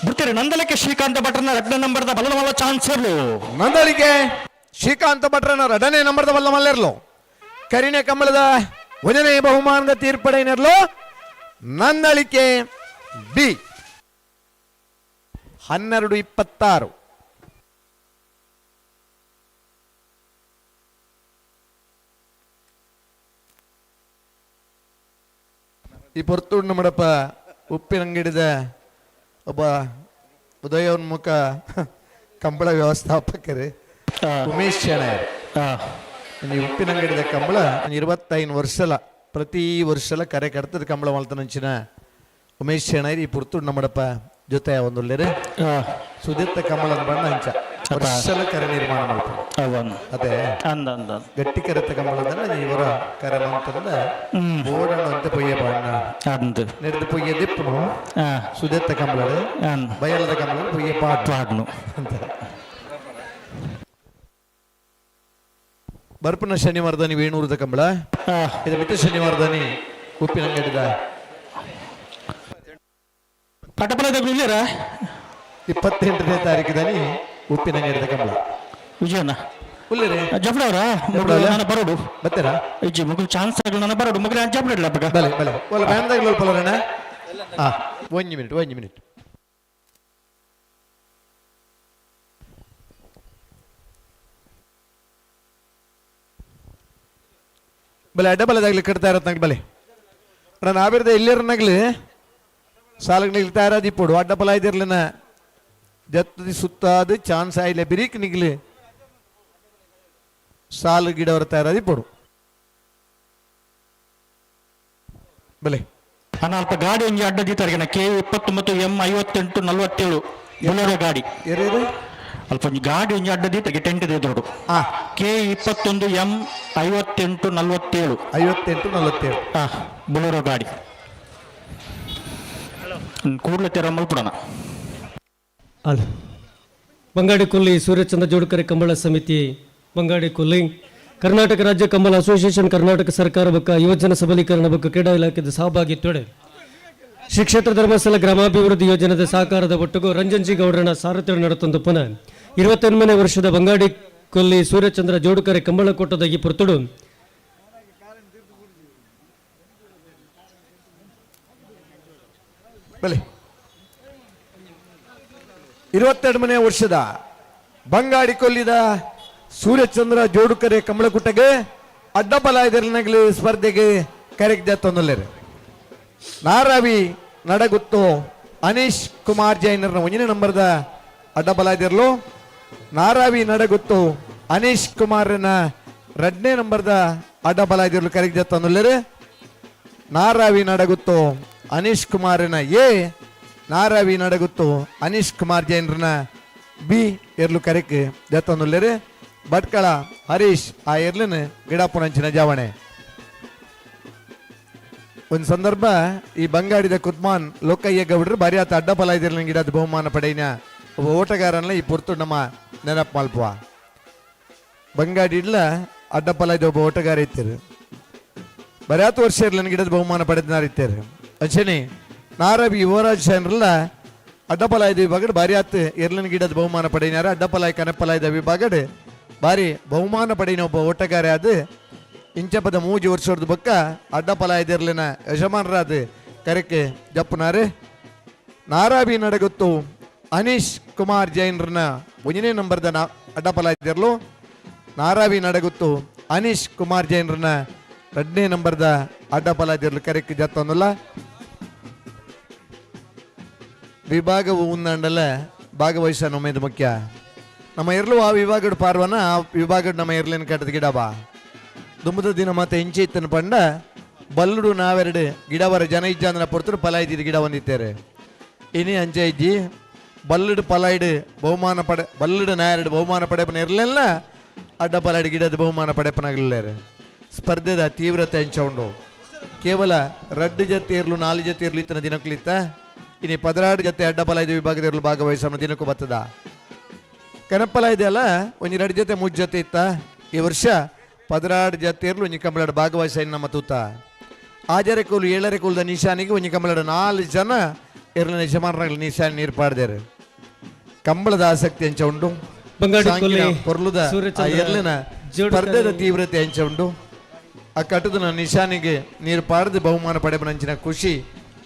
[SPEAKER 9] ಬಿಡ್ತೀರಿ ನಂದಲಿಕೆ ಶ್ರೀಕಾಂತ ಭಟ್ರನ 2ನೇ ನಂಬರ್ದ ಬಲ್ಲಮಲ್ಲ ಚಾನ್ಸ್ ಇರ್ಲು
[SPEAKER 10] ನಂದಲಿಕೆ ಶ್ರೀಕಾಂತ ಭಟ್ರನ 2ನೇ ನಂಬರ್ದ ಬಲ್ಲಮಲ್ಲಿರ್ಲು ಕರಿಣೆ ಕಂಬಳದ 1ನೇ ಬಹುಮಾನದ ತೀರ್ಪಡೆಯಿರ್ಲು ನಂದಳಿಕೆ ಬಿ 12:26. ಈ ಪೊರ್ತೂರು ನಮ್ಮಡಪ್ಪ ಉಪ್ಪಿನಂಗಡಿದ ಒಬ್ಬ ಉದಯೋನ್ಮುಖ ಕಂಬಳ ವ್ಯವಸ್ಥಾಪಕರು ಉಮೇಶ್ ಶೆಣಯರ್. ಈ ಉಪ್ಪಿನಂಗಡಿದ ಕಂಬಳ 25 ವರ್ಷಲ ಪ್ರತಿ ವರ್ಷಲ ಕರೆ ಕಡ್ತದ ಕಂಬಳ ಮಲ್ತನಂಚಿನ ಉಮೇಶ್ ಶೆಣಯರ್ ಈ ಪುರ್ತೂರು ನಮ್ಮಡಪ್ಪ ಜೊತೆ ಒಂದುಳ್ಳೇರು ಸುದಿತ್ತ ಕಂಬಳ ಬಣ್ಣ ಹಂಚ ವರ್ಷಲ ಕರೆ ನಿರ್ಮಾಣ ಮಾಡ್ತಾರೆ. ಅದೇ ಗಟ್ಟಿ ಕರೆತ ಕಂಬಳದ ಇವರ ಕರೆ ಮಂತಂದ ಬೋಡಣ್ಣ ಅಂತ ಪೊಯ್ಯ ಬಣ್ಣ ನೆರೆದು ಪೊಯ್ಯ ದಿಪ್ಪನು ಸುದಿತ್ತ ಕಂಬಳ ಬಯಲದ ಕಂಬಳ ಪೊಯ್ಯ ಪಾಡ್ನು ಅಂತ ಬರ್ಪನ ಶನಿವಾರದಾನಿ ವೇಣೂರದ ಕಂಬಳ ಇದು ಮಿತ ಶನಿವಾರದಾನಿ ಉಪ್ಪಿನಂಗಡಿದ 28ನೇ ತಾರೀಕಿದಾನಿ ಉಪ್ಪಿನಂಗಡಿದ ಕಂಬಳ
[SPEAKER 9] ವಿಜಯನ
[SPEAKER 10] ಉಳ್ಳೇರೆ
[SPEAKER 9] ಜಫ್ರವರ ನಾನು ಬರೋಡು
[SPEAKER 10] ಬತ್ತೇರಾ
[SPEAKER 9] ಇಜ್ಜಿ ಮಗು ಚಾನ್ಸ್ ಆಗಲ್ಲ ನಾನು ಬರೋಡು ಮಗನ ಜಫ್ರ ಇಡ್ಲ ಬಗ
[SPEAKER 10] ಬಲೆ ಬಲೆ ಒಲ್ಲ ಬ್ಯಾಂದಾಗ ಲೋಲ್ಪಲರಣ ಒಂದು ಮಿನಿಟ್ ಬಲೆ ಅಡ್ಡಬಲದಾಗ್ಲಿ ಕಟ್ತಾ ಇರತ್ನಾಗ ಬಲೆ ನಾನು ಆಬಿರ್ದ ಇಲ್ಲಿರನಾಗ್ಲಿ ಸಾಲಗ್ ನಿಗ್ತಾ ಇರೋದು ಇಪ್ಪಡು ಅಡ್ಡಬಲ ಇದಿರ್ಲಿನ ಜತ್ತದಿ ಸುತ್ತಾದ ಚಾನ್ಸ್ ಆಯ್ಲೆ ಬಿರಿಕ್ ನಿಗ್ಲಿ ಸಾಲು ಗಿಡ ಬರ್ತಾ ಇರೋದು ಇಪ್ಪಡು ಬಲೆ
[SPEAKER 9] ಅಲ್ಪ ಗಾಡಿ ಒಂಜಿ ಅಡ್ಡ ದೀತಾರ್ಗೆನ K29 M5847 ಬುಲೋರೋ ಗಾಡಿ ಅಲ್ಪ ಒಂಜಿ ಗಾಡಿ ಒಂಜಿ ಅಡ್ಡ ದೀತಾರ್ಗೆ ಟೆಂಟ್ ದೇದೋಡು K21 M5847 ಬುಲೋರೋ ಗಾಡಿ ಕೂಡಲೇ ತೆರ ಮಲ್ಪಡೋಣ.
[SPEAKER 4] ಅಲ್ಲ ಬಂಗಾಡಿ ಕೊಲ್ಲಿ ಸೂರ್ಯಚಂದ್ರ ಜೋಡುಕರೆ ಕಂಬಳ ಸಮಿತಿ ಬಂಗಾಡಿ ಕೊಲ್ಲಿ ಕರ್ನಾಟಕ ರಾಜ್ಯ ಕಂಬಳ ಅಸೋಸಿಯೇಷನ್ ಕರ್ನಾಟಕ ಸರ್ಕಾರ ಬಕ್ಕ ಯುವಜನ ಸಬಲೀಕರಣ ಬಕ್ಕ ಕ್ರೀಡಾ ಇಲಾಖೆದ ಸಹಭಾಗಿತ್ವಡೆ ಶ್ರೀ ಕ್ಷೇತ್ರ ಧರ್ಮಸ್ಥಳ ಗ್ರಾಮಾಭಿವೃದ್ಧಿ ಯೋಜನೆದ ಸಹಕಾರದ ಒಟ್ಟಿಗೂ ರಂಜನ್ ಜಿ ಗೌಡರನ ಸಾರಥ್ಯ ನಡೆತಂದು ಪುನಃ 28ನೇ ವರ್ಷದ ಬಂಗಾಡಿ ಕೊಲ್ಲಿ ಸೂರ್ಯಚಂದ್ರ ಜೋಡುಕರೆ ಕಂಬಳ ಕೊಟ್ಟದ ಈ ಪುರ್ತುಡು
[SPEAKER 10] ಬಲೆ 22ನೇ ವರ್ಷದ ಬಂಗಾಡಿ ಕೊಲ್ಲಿದ ಸೂರ್ಯಚಂದ್ರ ಜೋಡುಕರೆ ಕಂಬಳಕುಟ್ಟಗೆ ಅಡ್ಡಬಲ ಇದರಲ್ಲಿ ಸ್ಪರ್ಧೆಗೆ ಕರೆಗೆ ತಂದೊಲ್ಲೇರು ನಾರಾವಿ ನಡಗುತ್ತು ಅನೀಶ್ ಕುಮಾರ್ ಜೈನರ್ನ 1ನೇ ನಂಬರ್ದ ಅಡ್ಡಬಲ ಇದಿರ್ಲು ನಾರಾವಿ ನಡಗುತ್ತು ಅನೀಶ್ ಕುಮಾರ್ನ 2ನೇ ನಂಬರ್ದ ಅಡ್ಡಬಲ ಇದಿರ್ಲು ಕರೆಗೆ ತಂದೊಲ್ಲೇರು ನಾರಾವಿ ನಡಗುತ್ತು ಅನೀಶ್ ಕುಮಾರ್ನ ಎ ನಾರಾವಿ ನಡಗುತ್ತು ಅನೀಶ್ ಕುಮಾರ್ ಜೈನ್ರನ ಬಿ ಇರ್ಲು ಕರೆಕ್ ಜತ್ತೊಂದುಲ್ಲೇರು ಭಟ್ಕಳ ಹರೀಶ್ ಆ ಇರ್ಲಿನ ಗಿಡಾಪುಣಂಚಿನ ಜಾವಣೆ ಒಂದು ಸಂದರ್ಭ ಈ ಬಂಗಾಡಿದ ಕುದ್ಮಾನ್ ಲೋಕಯ್ಯ ಗೌಡ್ರು ಬಾರಿ ಆತ ಅಡ್ಡಬಲ ಇದಿರ್ಲಿನ ಗಿಡದ ಬಹುಮಾನ ಪಡೆಯಿನ ಒಬ್ಬ ಓಟಗಾರನ ಈ ಪುರ್ತು ನಮ್ಮ ನೆನಪು ಮಲ್ಪುವ ಬಂಗಾಡಿ ಇಡ್ಲ ಅಡ್ಡಬಲ ಇದ್ದ ಒಬ್ಬ ಓಟಗಾರ ಇತ್ತರು ಬರೀ 10 ವರ್ಷ ಇರ್ಲಿನ ಗಿಡದ ಬಹುಮಾನ ಪಡೆದಿನಾರ ಇತ್ತರು ಅಚ್ಚನಿ ನಾರಬಿ ಯುವರಾಜ್ ಶೈನ್ರಲ್ಲ ಅಡ್ಡಪಲ ಇದ್ದ ವಿಭಾಗಡ್ ಬಾರಿ ಆತ್ ಇರ್ಲಿನ ಗಿಡದ ಬಹುಮಾನ ಪಡೆಯಿನಾರ ಅಡ್ಡಪಲಾಯ್ ಕನಪಲ ಇದ್ದ ವಿಭಾಗಡ್ ಬಾರಿ ಬಹುಮಾನ ಪಡೆಯಿನ ಒಬ್ಬ ಓಟಗಾರ ಅದು ಇಂಚಪದ 3 ವರ್ಷದ ಬಕ್ಕ ಅಡ್ಡಪಲ ಇದಿರ್ಲಿನ ಯಜಮಾನರಾದ ಕರೆಕ್ಕೆ ಜಪ್ಪನಾರೆ ನಾರಾಬಿ ನಡಗುತ್ತು ಅನೀಶ್ ಕುಮಾರ್ ಜೈನ್ರನ 1ನೇ ನಂಬರ್ದ ಅಡ್ಡಪಲ ಇದ್ದಿರ್ಲು ನಾರಾಬಿ ನಡಗುತ್ತು ಅನೀಶ್ ಕುಮಾರ್ ಜೈನ್ರನ 2ನೇ ನಂಬರ್ದ ಅಡ್ಡಪಲ ಇದ್ದಿರ್ಲು ಕರೆಕ್ಕೆ ಜತ್ತೊಂದಲ್ಲ ವಿಭಾಗವು ಉಂದಂಡಲ್ಲ ಭಾಗವಹಿಸ ನಮ್ಮೇದು ಮುಖ್ಯ ನಮ್ಮ ಇರ್ಲು ಆ ವಿಭಾಗದ ಪಾರ್ವನ ಆ ವಿಭಾಗದ ನಮ್ಮ ಇರ್ಲಿನ ಕಟ್ಟದ ಗಿಡ ಬಾ ದುಂಬದ ದಿನ ಮತ್ತೆ ಇಂಚೆ ಇತ್ತನ ಪಂಡ ಬಲ್ಲುಡು ನಾವೆರಡು ಗಿಡವರ ಜನ ಇಜ್ಜ ಅಂದ್ರೆ ಪೊರ್ತರು ಫಲ ಇದ್ದಿದ್ದು ಗಿಡ ಹೊಂದಿತ್ತೇರೆ ಇನಿ ಅಂಚೆ ಇಜ್ಜಿ ಬಲ್ಲುಡು ಫಲ ಇಡು ಬಹುಮಾನ ಪಡೆ ಬಲ್ಲುಡು ನಾಯರಡು ಬಹುಮಾನ ಪಡೆಪನ ಇರಲಿಲ್ಲ ಅಡ್ಡ ಫಲಾಡಿ ಗಿಡದ ಬಹುಮಾನ ಪಡೆಪನಾಗಲಿಲ್ಲ ಸ್ಪರ್ಧೆದ ತೀವ್ರತೆ ಹಂಚ ಉಂಡು ಕೇವಲ 2 ಜೊತೆ ಇರ್ಲು 4 ಜೊತೆ ಇರ್ಲು ಇತ್ತನ ದಿನಕ್ಲಿತ್ತ
[SPEAKER 11] ಇನ್ನು 16 ಜೊತೆ ಅಡ್ಡಪಲಾಯ್ದ ವಿಭಾಗದಲ್ಲಿ ಭಾಗವಹಿಸೋಣ ದಿನಕ್ಕೂ ಬರ್ತದ ಕನಪಲ ಇದೆಯಲ್ಲ ಒಂದು 2 ಜೊತೆ 3 ಜೊತೆ ಇತ್ತ ಈ ವರ್ಷ 16 ಜೊತೆ ಇರಲು ಒಂಜಿ ಕಂಬಳದ ಭಾಗವಹಿಸ ನಮ್ಮ ತೂತ ಆಜರೆ ಕೂಲು 7ರೆ ಕೂಲದ ನಿಶಾನಿಗೆ ಒಂಜಿ ಕಂಬಳದ 4 ಜನ ಇರಲಿನ ಯಜಮಾನರಾಗಲಿ ನಿಶಾನಿ ನೀರು ಪಾಡ್ದೇರು ಕಂಬಳದ ಆಸಕ್ತಿ ಹೆಂಚ ಉಂಡು ಪೊರ್ಲುದ ಎರ್ಲಿನ ಸ್ಪರ್ಧೆದ ತೀವ್ರತೆ ಹೆಂಚ ಉಂಡು ಆ ಕಟ್ಟದ ನಿಶಾನಿಗೆ ನೀರು ಪಾಡದೆ ಬಹುಮಾನ ಪಡೆಬನಂಚಿನ ಖುಷಿ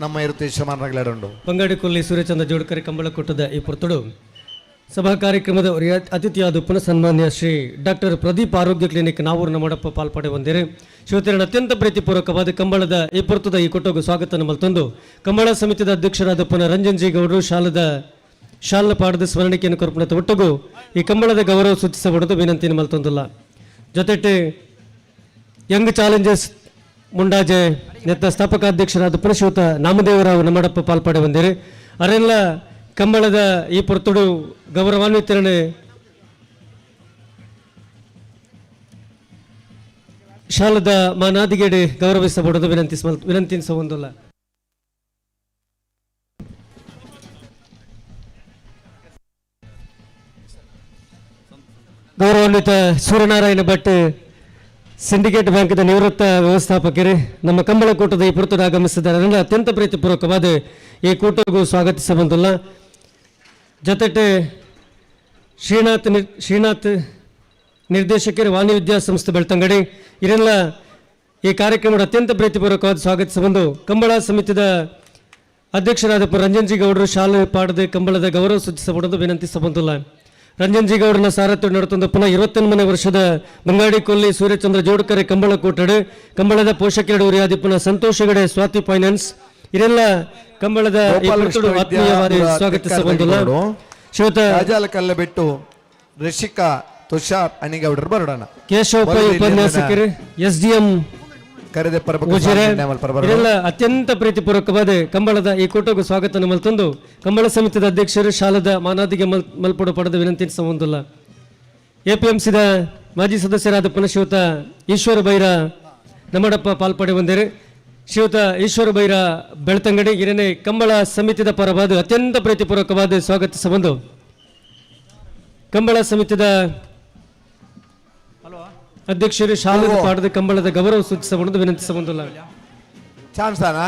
[SPEAKER 11] ನಮ್ಮ ಇರುತ್ತೆ ಯಜಮಾನರಾಗಲಾಡುಂಡು
[SPEAKER 4] ಬಂಗಾಡಿಕೊಲ್ಲಿ ಸೂರ್ಯಚಂದ್ರ ಜೋಡುಕರೆ ಕಂಬಳಕೂಟದ ಈ ಪೊರ್ತುಡು ಸಭಾ ಕಾರ್ಯಕ್ರಮದ ಅತಿಥಿಯಾದ ಪುನಃ ಸನ್ಮಾನ್ಯ ಶ್ರೀ ಡಾಕ್ಟರ್ ಪ್ರದೀಪ್ ಆರೋಗ್ಯ ಕ್ಲಿನಿಕ್ ನಾವೂರು ನಮ್ಮಡಪ್ಪ ಪಾಲ್ಪಡೆ ಹೊಂದಿರು ಶಿವತೇರನ ಅತ್ಯಂತ ಪ್ರೀತಿಪೂರ್ವಕವಾದ ಕಂಬಳದ ಈ ಪೊರ್ತುದ ಈ ಕೊಟ್ಟೋಗು ಸ್ವಾಗತ ಮಲ್ತೊಂದು ಕಂಬಳ ಸಮಿತಿಯ ಅಧ್ಯಕ್ಷರಾದ ಪುನಃ ರಂಜನ್ ಜಿ ಗೌಡರು ಶಾಲದ ಪಾಡದ ಸ್ಮರಣಿಕೆಯನ್ನು ಕೊರಪಣದ ಒಟ್ಟುಗು ಈ ಕಂಬಳದ ಗೌರವ ಸೂಚಿಸಬಾರದು ವಿನಂತಿಯನ್ನು ಮಲ್ತೊಂದಿಲ್ಲ ಜೊತೆಟ್ಟು ಯಂಗ್ ಚಾಲೆಂಜರ್ಸ್ ಮುಂಡಾಜೆ ನೆತ್ತ ಸ್ಥಾಪಕ ಅಧ್ಯಕ್ಷರಾದ ಪುನಃ ನಾಮದೇವರಾವ್ ನಮ್ಮಡಪ್ಪ ಪಾಲ್ಪಡೆ ಹೊಂದಿರು ಅವರೆಲ್ಲ ಕಂಬಳದ ಈ ಪೊರ್ತುಡು ಗೌರವಾನ್ವಿತರಣೆ ಶಾಲದ ಮಾನಾದಿಗೇಡೆ ಗೌರವಿಸಬಾರದು ವಿನಂತಿಸಬಂದಿಲ್ಲ ಗೌರವಾನ್ವಿತ ಸೂರ್ಯನಾರಾಯಣ ಭಟ್ ಸಿಂಡಿಕೇಟ್ ಬ್ಯಾಂಕ್ದ ನಿವೃತ್ತ ವ್ಯವಸ್ಥಾಪಕರೇ ನಮ್ಮ ಕಂಬಳಕೂಟದ ಈ ಪುರ್ತುಡು ಆಗಮಿಸಿದ್ದಾರೆ ಅತ್ಯಂತ ಪ್ರೀತಿಪೂರ್ವಕವಾದ ಈ ಕೂಟಗೂ ಸ್ವಾಗತಿಸಬಂದಿಲ್ಲ ಜೊತೆಗೆ ಶ್ರೀನಾಥ್ ನಿರ್ದೇಶಕರು ವಾಣಿ ವಿದ್ಯಾಸಂಸ್ಥೆ ಬೆಳ್ತಂಗಡಿ ಇವರೆಲ್ಲ ಈ ಕಾರ್ಯಕ್ರಮದ ಅತ್ಯಂತ ಪ್ರೀತಿಪೂರ್ವಕವಾದ ಸ್ವಾಗತಿಸಬಂದು ಕಂಬಳ ಸಮಿತಿಯ ಅಧ್ಯಕ್ಷರಾದ ರಂಜನ್ ಜಿ ಗೌಡರು ಶಾಲೆ ಪಾಡದೆ ಕಂಬಳದ ಗೌರವ ಸೂಚಿಸಬಾರದು ವಿನಂತಿಸಬಂದಿಲ್ಲ ರಂಜನ್ ಜಿ ಗೌಡನ ಸಾರಥ್ಯ ನಡೆತಂದು ಪುನಃ 28ನೇ ವರ್ಷದ ಬಂಗಾಡಿಕೊಲ್ಲಿ ಸೂರ್ಯಚಂದ್ರ ಜೋಡುಕರೆ ಕಂಬಳ ಕೂಟಡು ಕಂಬಳದ ಪೋಷಕರು ಉರಿಯಾದಿ ಪುನಃ ಸಂತೋಷ ಹೆಗಡೆ ಸ್ವಾತಿ ಫೈನಾನ್ಸ್ ಇವರೆಲ್ಲ ಕಂಬಳದ ಆತ್ಮೀಯವಾದ ಸ್ವಾಗತಿಸಬಂದಿಲ್ಲ
[SPEAKER 11] ರಾಜಾಲ ಕಲ್ಲ ಬಿಟ್ಟು ಋಷಿಕಾ ತುಷಾರ್ ಅಣಿಗೌಡರು ಬರೋಣ
[SPEAKER 4] ಕೇಶವ ಪೈ ಉಪನ್ಯಾಸಕರು SDM
[SPEAKER 11] ಕರೆದೆ
[SPEAKER 4] ಇವರೆಲ್ಲ ಅತ್ಯಂತ ಪ್ರೀತಿಪೂರ್ವಕವಾದ ಕಂಬಳದ ಈ ಕೂಟಗೂ ಸ್ವಾಗತ ಮಲ್ತೊಂದು ಕಂಬಳ ಸಮಿತಿಯ ಅಧ್ಯಕ್ಷರು ಶಾಲದ ಮಾನಾದಿಗೆ ಮಲ್ಪಡು ಪಡೆದ ವಿನಂತಿ ಸಂಬಂಧಿಲ್ಲ APMCದ ಮಾಜಿ ಸದಸ್ಯರಾದ ಪುನಃ ಈಶ್ವರ ಬೈರ ನಮ್ಮಡಪ್ಪ ಪಾಲ್ಪಡೆ ಹೊಂದಿರು ಈಶ್ವರ ಬೈರ ಬೆಳ್ತಂಗಡಿ ಇರನೇ ಕಂಬಳ ಸಮಿತಿಯ ಪರವಾದ ಅತ್ಯಂತ ಪ್ರೀತಿಪೂರ್ವಕವಾದ ಸ್ವಾಗತಿಸಬಂದು ಕಂಬಳ ಸಮಿತಿಯ ಅಧ್ಯಕ್ಷರು ಶಾಲದ ಪಾಡದ ಕಂಬಳದ ಗೌರವ ಸೂಚಿಸಬಾರದು ವಿನಂತಿಸಬಂದಿಲ್ಲ
[SPEAKER 11] ಚಾನ್ಸಾನಾ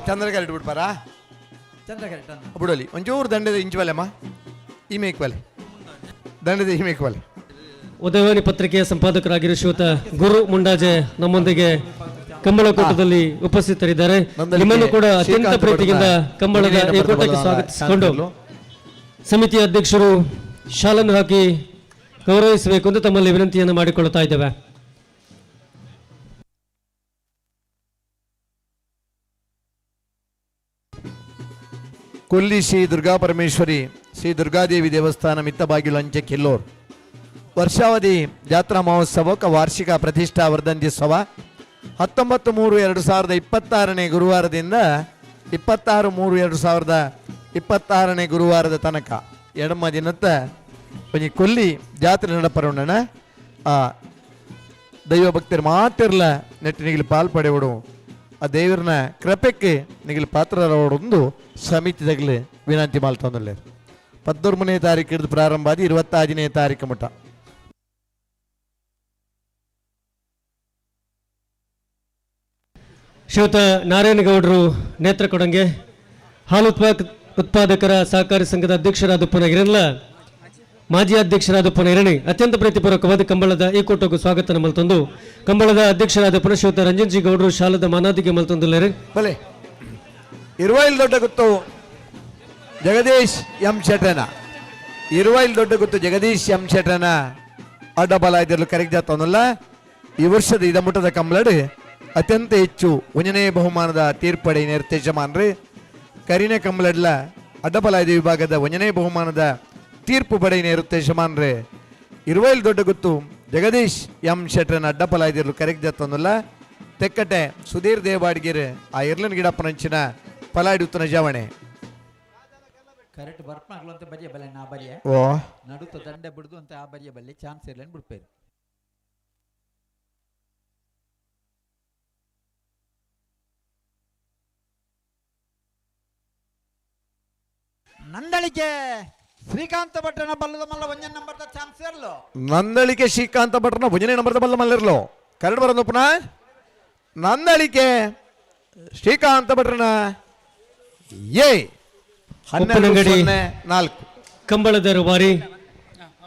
[SPEAKER 11] ಚಂದ್ರಗಾರ ಇಟ್ಬಿಡ್ಬಾರ ಬಿಡಲಿ ಒಂಚೂರು ದಂಡದ ಇಂಚುವಲೆಮ್ಮ ಈ ಮೇಕ್ವಲೆ ದಂಡದ ಈ ಮೇಕ್ವಲೆ
[SPEAKER 4] ಉದಯವಾಣಿ ಪತ್ರಿಕೆಯ ಸಂಪಾದಕರಾಗಿರುವ ಶ್ರೀಯುತ ಗುರು ಮುಂಡಾಜೆ ನಮ್ಮೊಂದಿಗೆ ಕಂಬಳಕೂಟದಲ್ಲಿ ಉಪಸ್ಥಿತರಿದ್ದಾರೆ ನಿಮ್ಮನ್ನು ಕೂಡ ಅತ್ಯಂತ ಪ್ರೀತಿಯಿಂದ ಕಂಬಳದ ಈ ಕೂಟಕ್ಕೆ ಸ್ವಾಗತಿಸಿಕೊಂಡು ಸಮಿತಿಯ ಅಧ್ಯಕ್ಷರು ಶಾಲನ್ನು ಹಾಕಿ ಗೌರವಿಸಬೇಕು ಎಂದು ತಮ್ಮಲ್ಲಿ ವಿನಂತಿಯನ್ನು ಮಾಡಿಕೊಳ್ಳುತ್ತಾ ಇದ್ದೇವೆ
[SPEAKER 11] ಕೊಲ್ಲಿ ಶ್ರೀ ದುರ್ಗಾ ಪರಮೇಶ್ವರಿ ಶ್ರೀ ದುರ್ಗಾದೇವಿ ದೇವಸ್ಥಾನ ಮಿತ್ತಬಾಗಿಲು ಅಂಚೆ ಕಿಲ್ಲೂರ್ ವರ್ಷಾವಧಿ ಜಾತ್ರಾ ಮಹೋತ್ಸವಕ್ಕೆ ವಾರ್ಷಿಕ ಪ್ರತಿಷ್ಠಾ ವರ್ಧಂತ್ಯೋತ್ಸವ 19/3/2026 ಗುರುವಾರದಿಂದ 26/3/2026 ಗುರುವಾರದ ತನಕ ಎಡಮ ದಿನತ್ತ ಒಂಜಿ ಕೊಲ್ಲಿ ಜಾತ್ರೆ ನಡಪರೋಣ ಆ ದೈವ ಭಕ್ತರು ಮಾತಿರ್ಲ ನೆಟ್ಟು ನಿಗಲಿ ಪಾಲ್ಪಡೆವಡು ಆ ದೇವರನ ಕೃಪೆಕ್ಕೆ ನಿಗಲಿ ಪಾತ್ರರವಡೊಂದು ಸಮಿತಿದಾಗಲಿ ವಿನಂತಿ ಮಾಲ್ತೊಂದಲ್ಲ 13ನೇ ತಾರೀಕು ಹಿಡಿದು ಪ್ರಾರಂಭ ಆದಿ 25ನೇ ತಾರೀಕು ಮಟ್ಟ
[SPEAKER 4] ಶ್ರೀಯುತ ನಾರಾಯಣಗೌಡರು ನೇತ್ರ ಕೊಡಂಗೆ ಹಾಲು ಉತ್ಪಾದಕರ ಸಹಕಾರಿ ಸಂಘದ ಅಧ್ಯಕ್ಷರಾದ ಪುನಃ ಇರಲ್ಲ ಮಾಜಿ ಅಧ್ಯಕ್ಷರಾದ ಪುನಃ ಇರಣಿ ಅತ್ಯಂತ ಪ್ರೀತಿಪೂರ್ವಕವಾದ ಕಂಬಳದ ಈ ಕೂಟಕ್ಕೂ ಸ್ವಾಗತ ಮಲ್ತೊಂದು ಕಂಬಳದ ಅಧ್ಯಕ್ಷರಾದ ಪುನಃ ಶ್ರೀಯುತ ರಂಜನ್ ಜಿ ಗೌಡರು ಶಾಲದ ಮಾನಾದಿಗೆ ಮಲ್ತೊಂದಿಲ್ಲರಿ
[SPEAKER 11] ಬಲೆ ಇರುವೈಲ್ ದೊಡ್ಡ ಗುತ್ತು ಜಗದೀಶ್ ಎಂ ಶೆಟ್ಟನ ಇರುವೈಲ್ ದೊಡ್ಡ ಗುತ್ತು ಜಗದೀಶ್ ಎಂ ಶೆಟ್ಟನ ಅಡ್ಡಬಲ ಇದರಲ್ಲೂ ಕರೆಕ್ಟ್ ಜಾತವನ್ನಲ್ಲ ಈ ವರ್ಷದ ಇದಮುಟ್ಟದ ಕಂಬಳಡು ಅತ್ಯಂತ ಹೆಚ್ಚು 1ನೇ ಬಹುಮಾನದ ತೀರ್ಪಡೆ ನಿರ್ದೇಶಮಾನ್ರಿ ಕರಿನೆ ಕಂಬಳಡ್ಲ ಅಡ್ಡಬಲಾಯ್ದ ವಿಭಾಗದ 1ನೇ ಬಹುಮಾನದ ತೀರ್ಪು ಪಡೆ ನಿರ್ದೇಶಮಾನ್ರೆ ಇರುವೈಲ್ ದೊಡ್ಡ ಗುತ್ತು ಜಗದೀಶ್ ಎಂ ಶೆಟ್ಟನ ಅಡ್ಡಪಲಾಯ್ದಿರ್ಲು ಕರೆಕ್ಟ್ ಜಾತವನ್ನಲ್ಲ ತೆಕ್ಕಟೆ ಸುಧೀರ್ ದೇವಾಡ್ಗಿರ್ ಆ ಇರ್ಲನ್ ಗಿಡಪ್ಪನಂಚಿನ ಪಲಾಯ್ಡುತ್ತನ ಜವಣೆ
[SPEAKER 14] ಕರೆಕ್ಟ್ ಬರ್ಪಾಗ್ಲು ಅಂತ ಬರಿಯ ಬಲ್ಲ ನಾ ಬರಿಯ
[SPEAKER 11] ಓ
[SPEAKER 14] ನಡುತ್ತ ದಂಡೆ ಬಿಡುದು ಅಂತ ಆ ಬರಿಯ ಬಲ್ಲಿ ಚಾನ್ಸ್ ಇರ್ಲೇನು ಬಿಡ್ಪೇರು ನಂದಳಿಕೆ ಶ್ರೀಕಾಂತ ಭಟ್ಟನ ಬಲ್ಲದ ಮಲ್ಲ ಒಂಜನ ನಂಬರ್ದ ಚಾನ್ಸ್ ಇರಲು
[SPEAKER 11] ನಂದಳಿಕೆ ಶ್ರೀಕಾಂತ ಭಟ್ರನ ಭುಜನೆ ನಂಬರ್ದ ಬಲ್ಲ ಮಲ್ಲಿರ್ಲು ಕರಡು ಬರೋದು ಪುನಃ ನಂದಳಿಕೆ ಶ್ರೀಕಾಂತ ಭಟ್ರನ ಏ 12-4
[SPEAKER 4] ಕಂಬಳದ ರೂವಾರಿ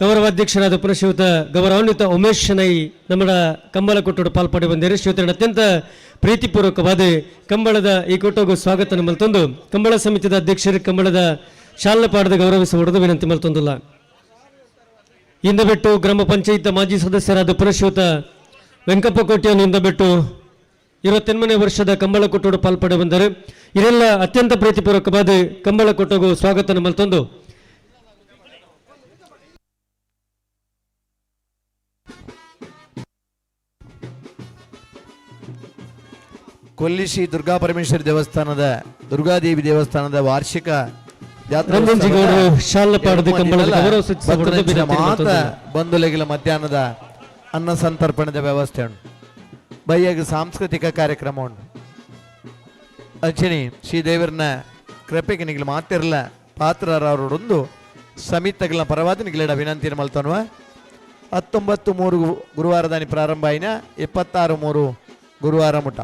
[SPEAKER 4] ಗೌರವಾಧ್ಯಕ್ಷರಾದ ಪುರಶ್ರೀಯುತ ಗೌರವಾನ್ವಿತ ಉಮೇಶ್ ಶೆಣೈ ನಮ್ಮ ಕಂಬಳ ಕೊಟ್ಟೋಡು ಪಾಲ್ಪಡಿ ಬಂದಿರು ಶ್ರೀಯುತರ ಅತ್ಯಂತ ಪ್ರೀತಿಪೂರ್ವಕವಾದ ಕಂಬಳದ ಈ ಕೊಟ್ಟೋಗು ಸ್ವಾಗತ ಮಲ್ತೊಂದು ಕಂಬಳ ಸಮಿತಿಯ ಅಧ್ಯಕ್ಷರು ಕಂಬಳದ ಶಾಲಪಾಡದ ಗೌರವಿಸಬಹುದು ವಿನಂತಿ ಮಲ್ತೊಂದಿಲ್ಲ. ಇಂದ ಬಿಟ್ಟು ಗ್ರಾಮ ಪಂಚಾಯತ್ ಮಾಜಿ ಸದಸ್ಯರಾದ ಪುರಶ್ರೀಯುತ ವೆಂಕಪ್ಪ ಕೋಟ್ಯನ್ನು ಇಂದ ಬಿಟ್ಟು 28ನೇ ವರ್ಷದ ಕಂಬಳ ಕೊಟ್ಟೋಡು ಪಾಲ್ಪಡಿ ಬಂದರು. ಇವರೆಲ್ಲ ಅತ್ಯಂತ ಪ್ರೀತಿಪೂರ್ವಕವಾದ ಕಂಬಳ ಕೊಟ್ಟೋಗು ಸ್ವಾಗತ ಮಲ್ತೊಂದು
[SPEAKER 11] ಕೊಲ್ಲಿ ಶ್ರೀ ದುರ್ಗಾ ಪರಮೇಶ್ವರಿ ದೇವಸ್ಥಾನದ ದುರ್ಗಾದೇವಿ ದೇವಸ್ಥಾನದ ವಾರ್ಷಿಕ ಬಂಧುಲೆಗಳ ಮಧ್ಯಾಹ್ನದ ಅನ್ನ ಸಂತರ್ಪಣದ ವ್ಯವಸ್ಥೆ ಉಂಟು. ಬಯ್ಯಾಗ ಸಾಂಸ್ಕೃತಿಕ ಕಾರ್ಯಕ್ರಮ ಉಂಟು. ಅಚ್ಚನಿ ಶ್ರೀದೇವರನ್ನ ಕೃಪೆಗೆ ನಿಗ್ಲು ಮಾತಿರಲ್ಲ ಪಾತ್ರರವರೊಂದು ಸಮಿತಿಗಳ ಪರವಾದ ನಿಗ್ಲೇಡ ವಿನಂತಿನ ಮಲ್ತೋನ್ವ 19-3 ಗುರುವಾರದಾನಿ ಪ್ರಾರಂಭ ಆಯ್ನ 26-3 ಗುರುವಾರ ಮುಟ.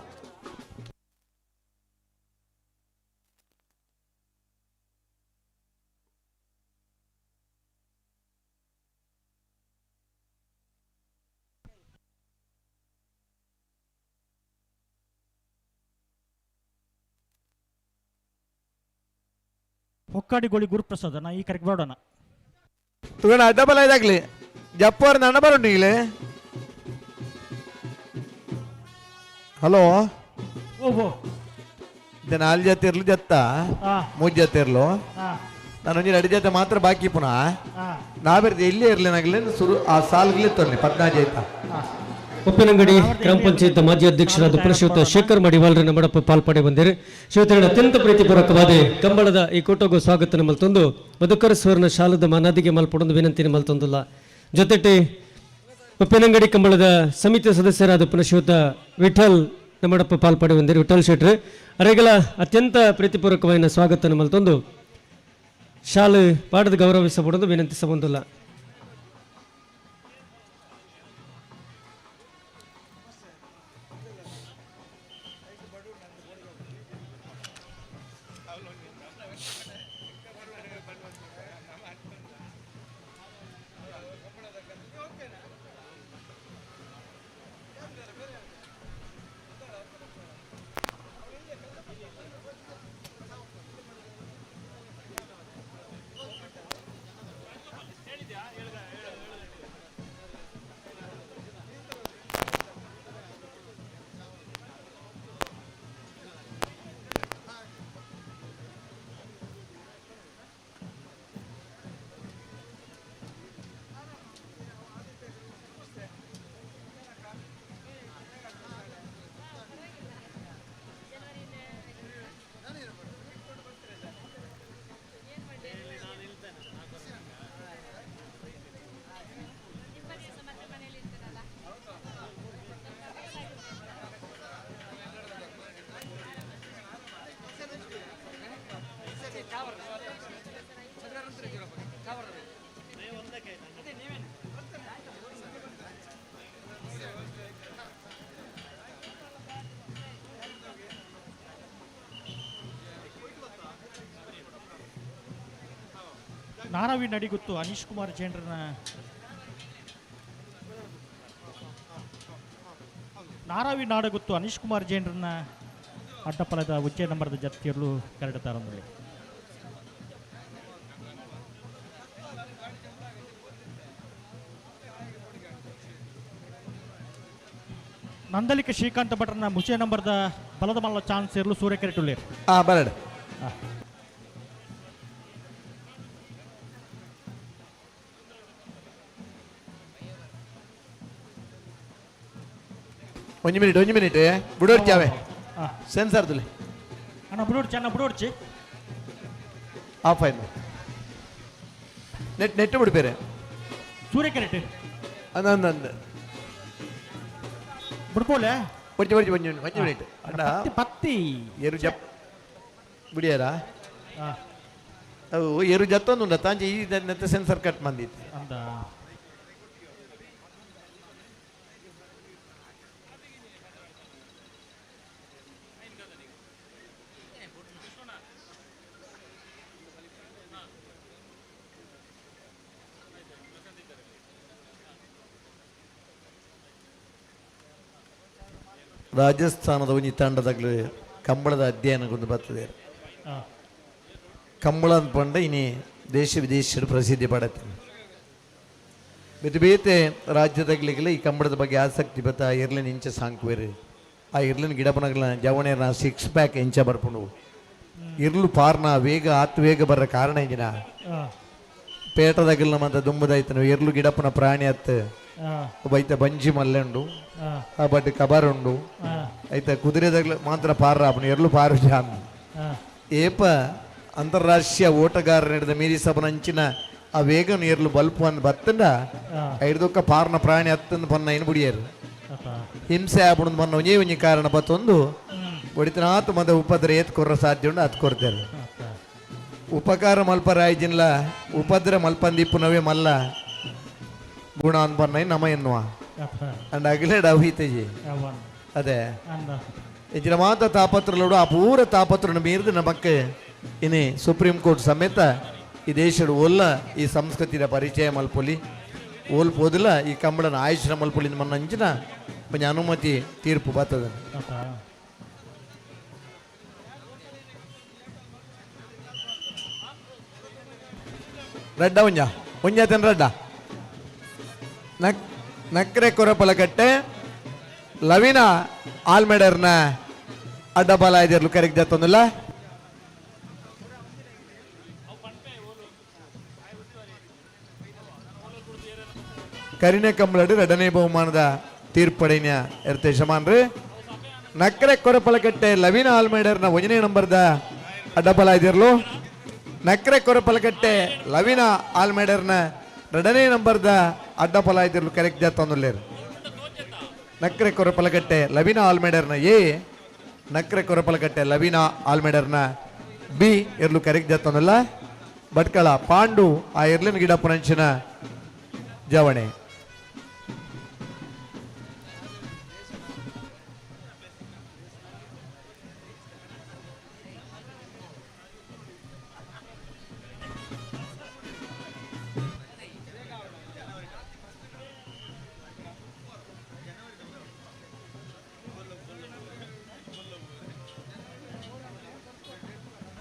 [SPEAKER 16] ಹೊಕ್ಕಾಡಿಗೋಳಿ ಗುರುಪ್ರಸಾದ ನಾ ಈ ಕರೆಕ್ಟ್ ಮಾಡೋಣ
[SPEAKER 11] ತುಗಣ ಡಬಲ್ ಐದಾಗ್ಲಿ ಜಪ್ಪರ್ ನನ್ನ ಬರೋಣ ಈಗಲೇ. ಹಲೋ
[SPEAKER 16] ಓಹೋ
[SPEAKER 11] ಇದು 4 ಜೊತೆ ಇರ್ಲು ಜತ್ತ 3 ಜೊತೆ ಇರ್ಲು ನಾನು ಒಂಜಿ 2 ಜೊತೆ ಮಾತ್ರ ಬಾಕಿ ಪುನಃ ನಾವಿರ್ದು ಇಲ್ಲೇ ಇರ್ಲಿ ನಾಗಲೇ ಶುರು ಆ ಸಾಲ್ಗಲೇ ತೊರ್ಲಿ 14 ಆಯ್ತಾ.
[SPEAKER 4] ಉಪ್ಪಿನಂಗಡಿ ಗ್ರಾಮ ಪಂಚಾಯತ್ ಮಾಜಿ ಅಧ್ಯಕ್ಷರಾದ ಪುರಶ್ರೀಯುತ ಶೇಖರ್ ಮಡಿವಾಳ್ರ ನಮ್ಮ ಪಾಲ್ಪಡೆ ಬಂದಿರು. ಶ್ರೀಯುತಗಳ ಅತ್ಯಂತ ಪ್ರೀತಿಪೂರ್ವಕವಾದ ಕಂಬಳದ ಈ ಕೊಟ್ಟೋಗು ಸ್ವಾಗತ ಮಲ್ತೊಂದು ಮಧುಕರ ಸ್ವರ್ಣ ಶಾಲದ ಮನಾದಿಗೆ ಮಲ್ಪಡೊಂದು ವಿನಂತಿನ ಮಲ್ತೊಂದಿಲ್ಲ. ಜೊತೆಗೆ ಉಪ್ಪಿನಂಗಡಿ ಕಂಬಳದ ಸಮಿತಿ ಸದಸ್ಯರಾದ ಪುರಶ್ರೀಯುತ ವಿಠಲ್ ನಮ್ಮ ಪಾಲ್ಪಡೆ ಬಂದಿರು. ವಿಠಲ್ ಶೆಟ್ರು ಅರೆಗಳ ಅತ್ಯಂತ ಪ್ರೀತಿಪೂರ್ವಕವಾದ ಸ್ವಾಗತ ಮಲ್ತೊಂದು ಶಾಲೆ ಪಾಡದ ಗೌರವಿಸಬಾರದು ವಿನಂತಿಸಬಂದಿಲ್ಲ.
[SPEAKER 16] ನಾರಾವಿ ನಡಿಗುತ್ತು ಅನೀಶ್ ಕುಮಾರ್ ಜೈನ್ರನ್ನ ನಾರಾವಿ ನಾಡಗುತ್ತು ಅನೀಶ್ ಕುಮಾರ್ ಜೈನ್ರನ್ನ ಅಡ್ಡಪಲದ ಉಚ್ಚೆ ನಂಬರ್ದ ಜತ್ತಿಯಲ್ಲೂ ಕರೆಡುತ್ತಾರಂದ್ರೆ ನಂದಲಿಕೆ ಶ್ರೀಕಾಂತ ಭಟ್ರನ್ನ ಮುಚ್ಚೆ ನಂಬರ್ದ ಬಲದ ಮಲ್ಲ ಚಾನ್ಸ್ ಇರಲು ಸೂರ್ಯಕೆರೆ ಟುಳ್ಳೇರ್
[SPEAKER 11] ಬರಡ್ ಒಂದು ಮಿನಿಟ್ ಬಿಡೋಡ್ಚಾವೆ ಸೆನ್ಸರ್ ತುಲಿ
[SPEAKER 16] ಅಣ್ಣ ಬಿಡೋಡ್ಚಿ
[SPEAKER 11] ಆಫ್ ಆಯ್ತು ನೆಟ್ ಬಿಡ್ಬೇರೆ
[SPEAKER 16] ಸೂರ್ಯಕೆರೆ
[SPEAKER 11] ಅಂದಂದು
[SPEAKER 16] ಬಿಡ್ಬೋಲೆ
[SPEAKER 11] ಒಂದು ಮಿನಿಟ್ ಅಣ್ಣ
[SPEAKER 16] ಪತ್ತಿ
[SPEAKER 11] ಏನು ಜಪ್ ಬಿಡಿಯಾರ ಅವು ಏರು ಜತ್ತೊಂದು ತಾಂಜಿ ಈ ಸೆನ್ಸರ್ ಕಟ್ ಬಂದಿತ್ತು
[SPEAKER 16] ಅಂತ
[SPEAKER 11] ರಾಜಸ್ಥಾನದ ಒಂಜಿ ತಂಡದಾಗಲು ಕಂಬಳದ ಅಧ್ಯಯನಗೊಂದು ಬರ್ತದೆ. ಕಂಬಳ ಅಂದ್ಕೊಂಡ ಇನಿ ದೇಶ ವಿದೇಶದ ಪ್ರಸಿದ್ಧಿ ಪಡತ್ತೆ. ಬೇತೆ ಬೇತೆ ರಾಜ್ಯದಾಗಲಿಗೆಲ್ಲ ಈ ಕಂಬಳದ ಬಗ್ಗೆ ಆಸಕ್ತಿ ಬತ್ತ ಇರ್ಲಿನ ಇಂಚ ಸಾಂಕ್ವೇರು ಆ ಇರ್ಲಿನ ಗಿಡಪನಗಳ ಜವಣೇನ 6 ಪ್ಯಾಕ್ ಇಂಚ ಬರ್ಕೊಂಡು ಇರ್ಲು ಪಾರ್ನ ವೇಗ ವೇಗ ಬರೋ ಕಾರಣ ಇಂಜಿನ ಪೇಟದಾಗಲ್ಲ ಮತ್ತು ದುಂಬದಾಯ್ತು ಇರ್ಲು ಗಿಡಪನ ಪ್ರಾಣಿ ಹತ್ತು ಬೈತ ಬಂಜಿ ಮಲ್ಲೆ ಉಂಡು ಬಟ್ ಕಬಾರ್ ಉಂಡು ಐತ ಕುದುರೆದಾಗ್ಲ ಮಾತ್ರ ಪಾರ ಅಪ್ಪನ ಎರ್ಲು ಪಾರು ಜಾನ್ ಏಪ ಅಂತಾರಾಷ್ಟ್ರೀಯ ಓಟಗಾರ ನಡೆದ ಮೀರಿ ಸಭನ ಅಂಚಿನ ಆ ವೇಗನ ಎರ್ಲು ಬಲ್ಪು ಅಂದ್ ಬತ್ತಂಡ ಐದೊಕ್ಕ ಪಾರ್ನ ಪ್ರಾಣಿ ಹತ್ತಂದು ಪನ್ನ ಏನು ಬಿಡಿಯರು ಹಿಂಸೆ ಆಗ್ಬಿಡ್ ಮನ್ನ ಒಂಜೇ ಒಂಜಿ ಕಾರಣ ಬತ್ತೊಂದು ಹೊಡಿತನಾತ್ ಮದ ಉಪದ್ರ ಏತ್ ಕೊರ್ರ ಸಾಧ್ಯ ಉಂಡು ಹತ್ ಕೊಡ್ತಾರೆ ಉಪಕಾರ ಮಲ್ಪ ರಾಯ್ಜಿನ್ಲ ಉಪದ್ರ ಮಲ್ಪಂದಿಪ್ಪು ನವೇ ಮಲ್ಲ ಗುಣ ಅನ್ಬನ್ನ ನಮ ಎನ್ನುವ ಅಂಡ್ ಅಗಲೇ ಡವೀತಜಿ ಅದೇ ಇಜ್ರ ಮಾತ ತಾಪತ್ರಲೋಡು ಆ ಪೂರ ತಾಪತ್ರನ ಮೀರಿದು ನಮಕ್ಕೆ ಇನಿ ಸುಪ್ರೀಂ ಕೋರ್ಟ್ ಸಮೇತ ಈ ದೇಶದ ಒಲ್ಲ ಈ ಸಂಸ್ಕೃತಿಯ ಪರಿಚಯ ಮಲ್ಪೊಲಿ ಓಲ್ ಪೋದಿಲ್ಲ ಈ ಕಂಬಳನ ಆಯುಷ್ನ ಮಲ್ಪೊಲಿ ಮನ್ನ ಅಂಚಿನ ಕೊಂಚ ಅನುಮತಿ ತೀರ್ಪು ಬರ್ತದೆ. ರಡ್ಡ ಒಂಜಾತನ ರಡ್ಡ ನಕ್ರೆ ಕೊರಪಲಕಟ್ಟೆ ಲವಿನ ಆಲ್ಮೆಡರ್ನ ಅಡ್ಡಬಲ ಇದಿರ್ಲು ಕರೆಕ್ಟ್ ಜತ್ತೊಂದಿಲ್ಲ ಕರಿನೆ ಕಂಬಳಡು ಎರಡನೇ ಬಹುಮಾನದ ತೀರ್ಪಡಿನ ಇರುತ್ತೆ ಯಜಮಾನ್ರಿ. ನಕ್ರೆ ಕೊರಪಲಕಟ್ಟೆ ಲವಿನ ಆಲ್ಮೆಡರ್ನ 1ನೇ ನಂಬರ್ದ ಅಡ್ಡಬಲ ಇದಿರ್ಲು ನಕ್ರೆ ಕೊರಪಲಕಟ್ಟೆ ಲವಿನ ಆಲ್ಮೆಡರ್ನ 2ನೇ ನಂಬರ್ದ ಅಡ್ಡಪಲ ಇದಿರ್ಲು ಕರೆಕ್ಟ್ ಜತ್ತೊಂದುಲ್ಲೇರು ನಕ್ರೆ ಕೊರಪಲಕಟ್ಟೆ ಲವಿನ ಆಲ್ಮೆಡರ್ನ ಎ ನಕ್ರೆ ಕೊರಪಲಕಟ್ಟೆ ಲವಿನ ಆಲ್ಮೆಡರ್ನ ಬಿ ಇರ್ಲು ಕರೆಕ್ಟ್ ಜತ್ತೊಂದಲ್ಲ ಭಟ್ಕಳ ಪಾಂಡು ಆ ಇರ್ಲಿನ ಗಿಡ ಪುರಂಚಿನ ಜವಣೆ.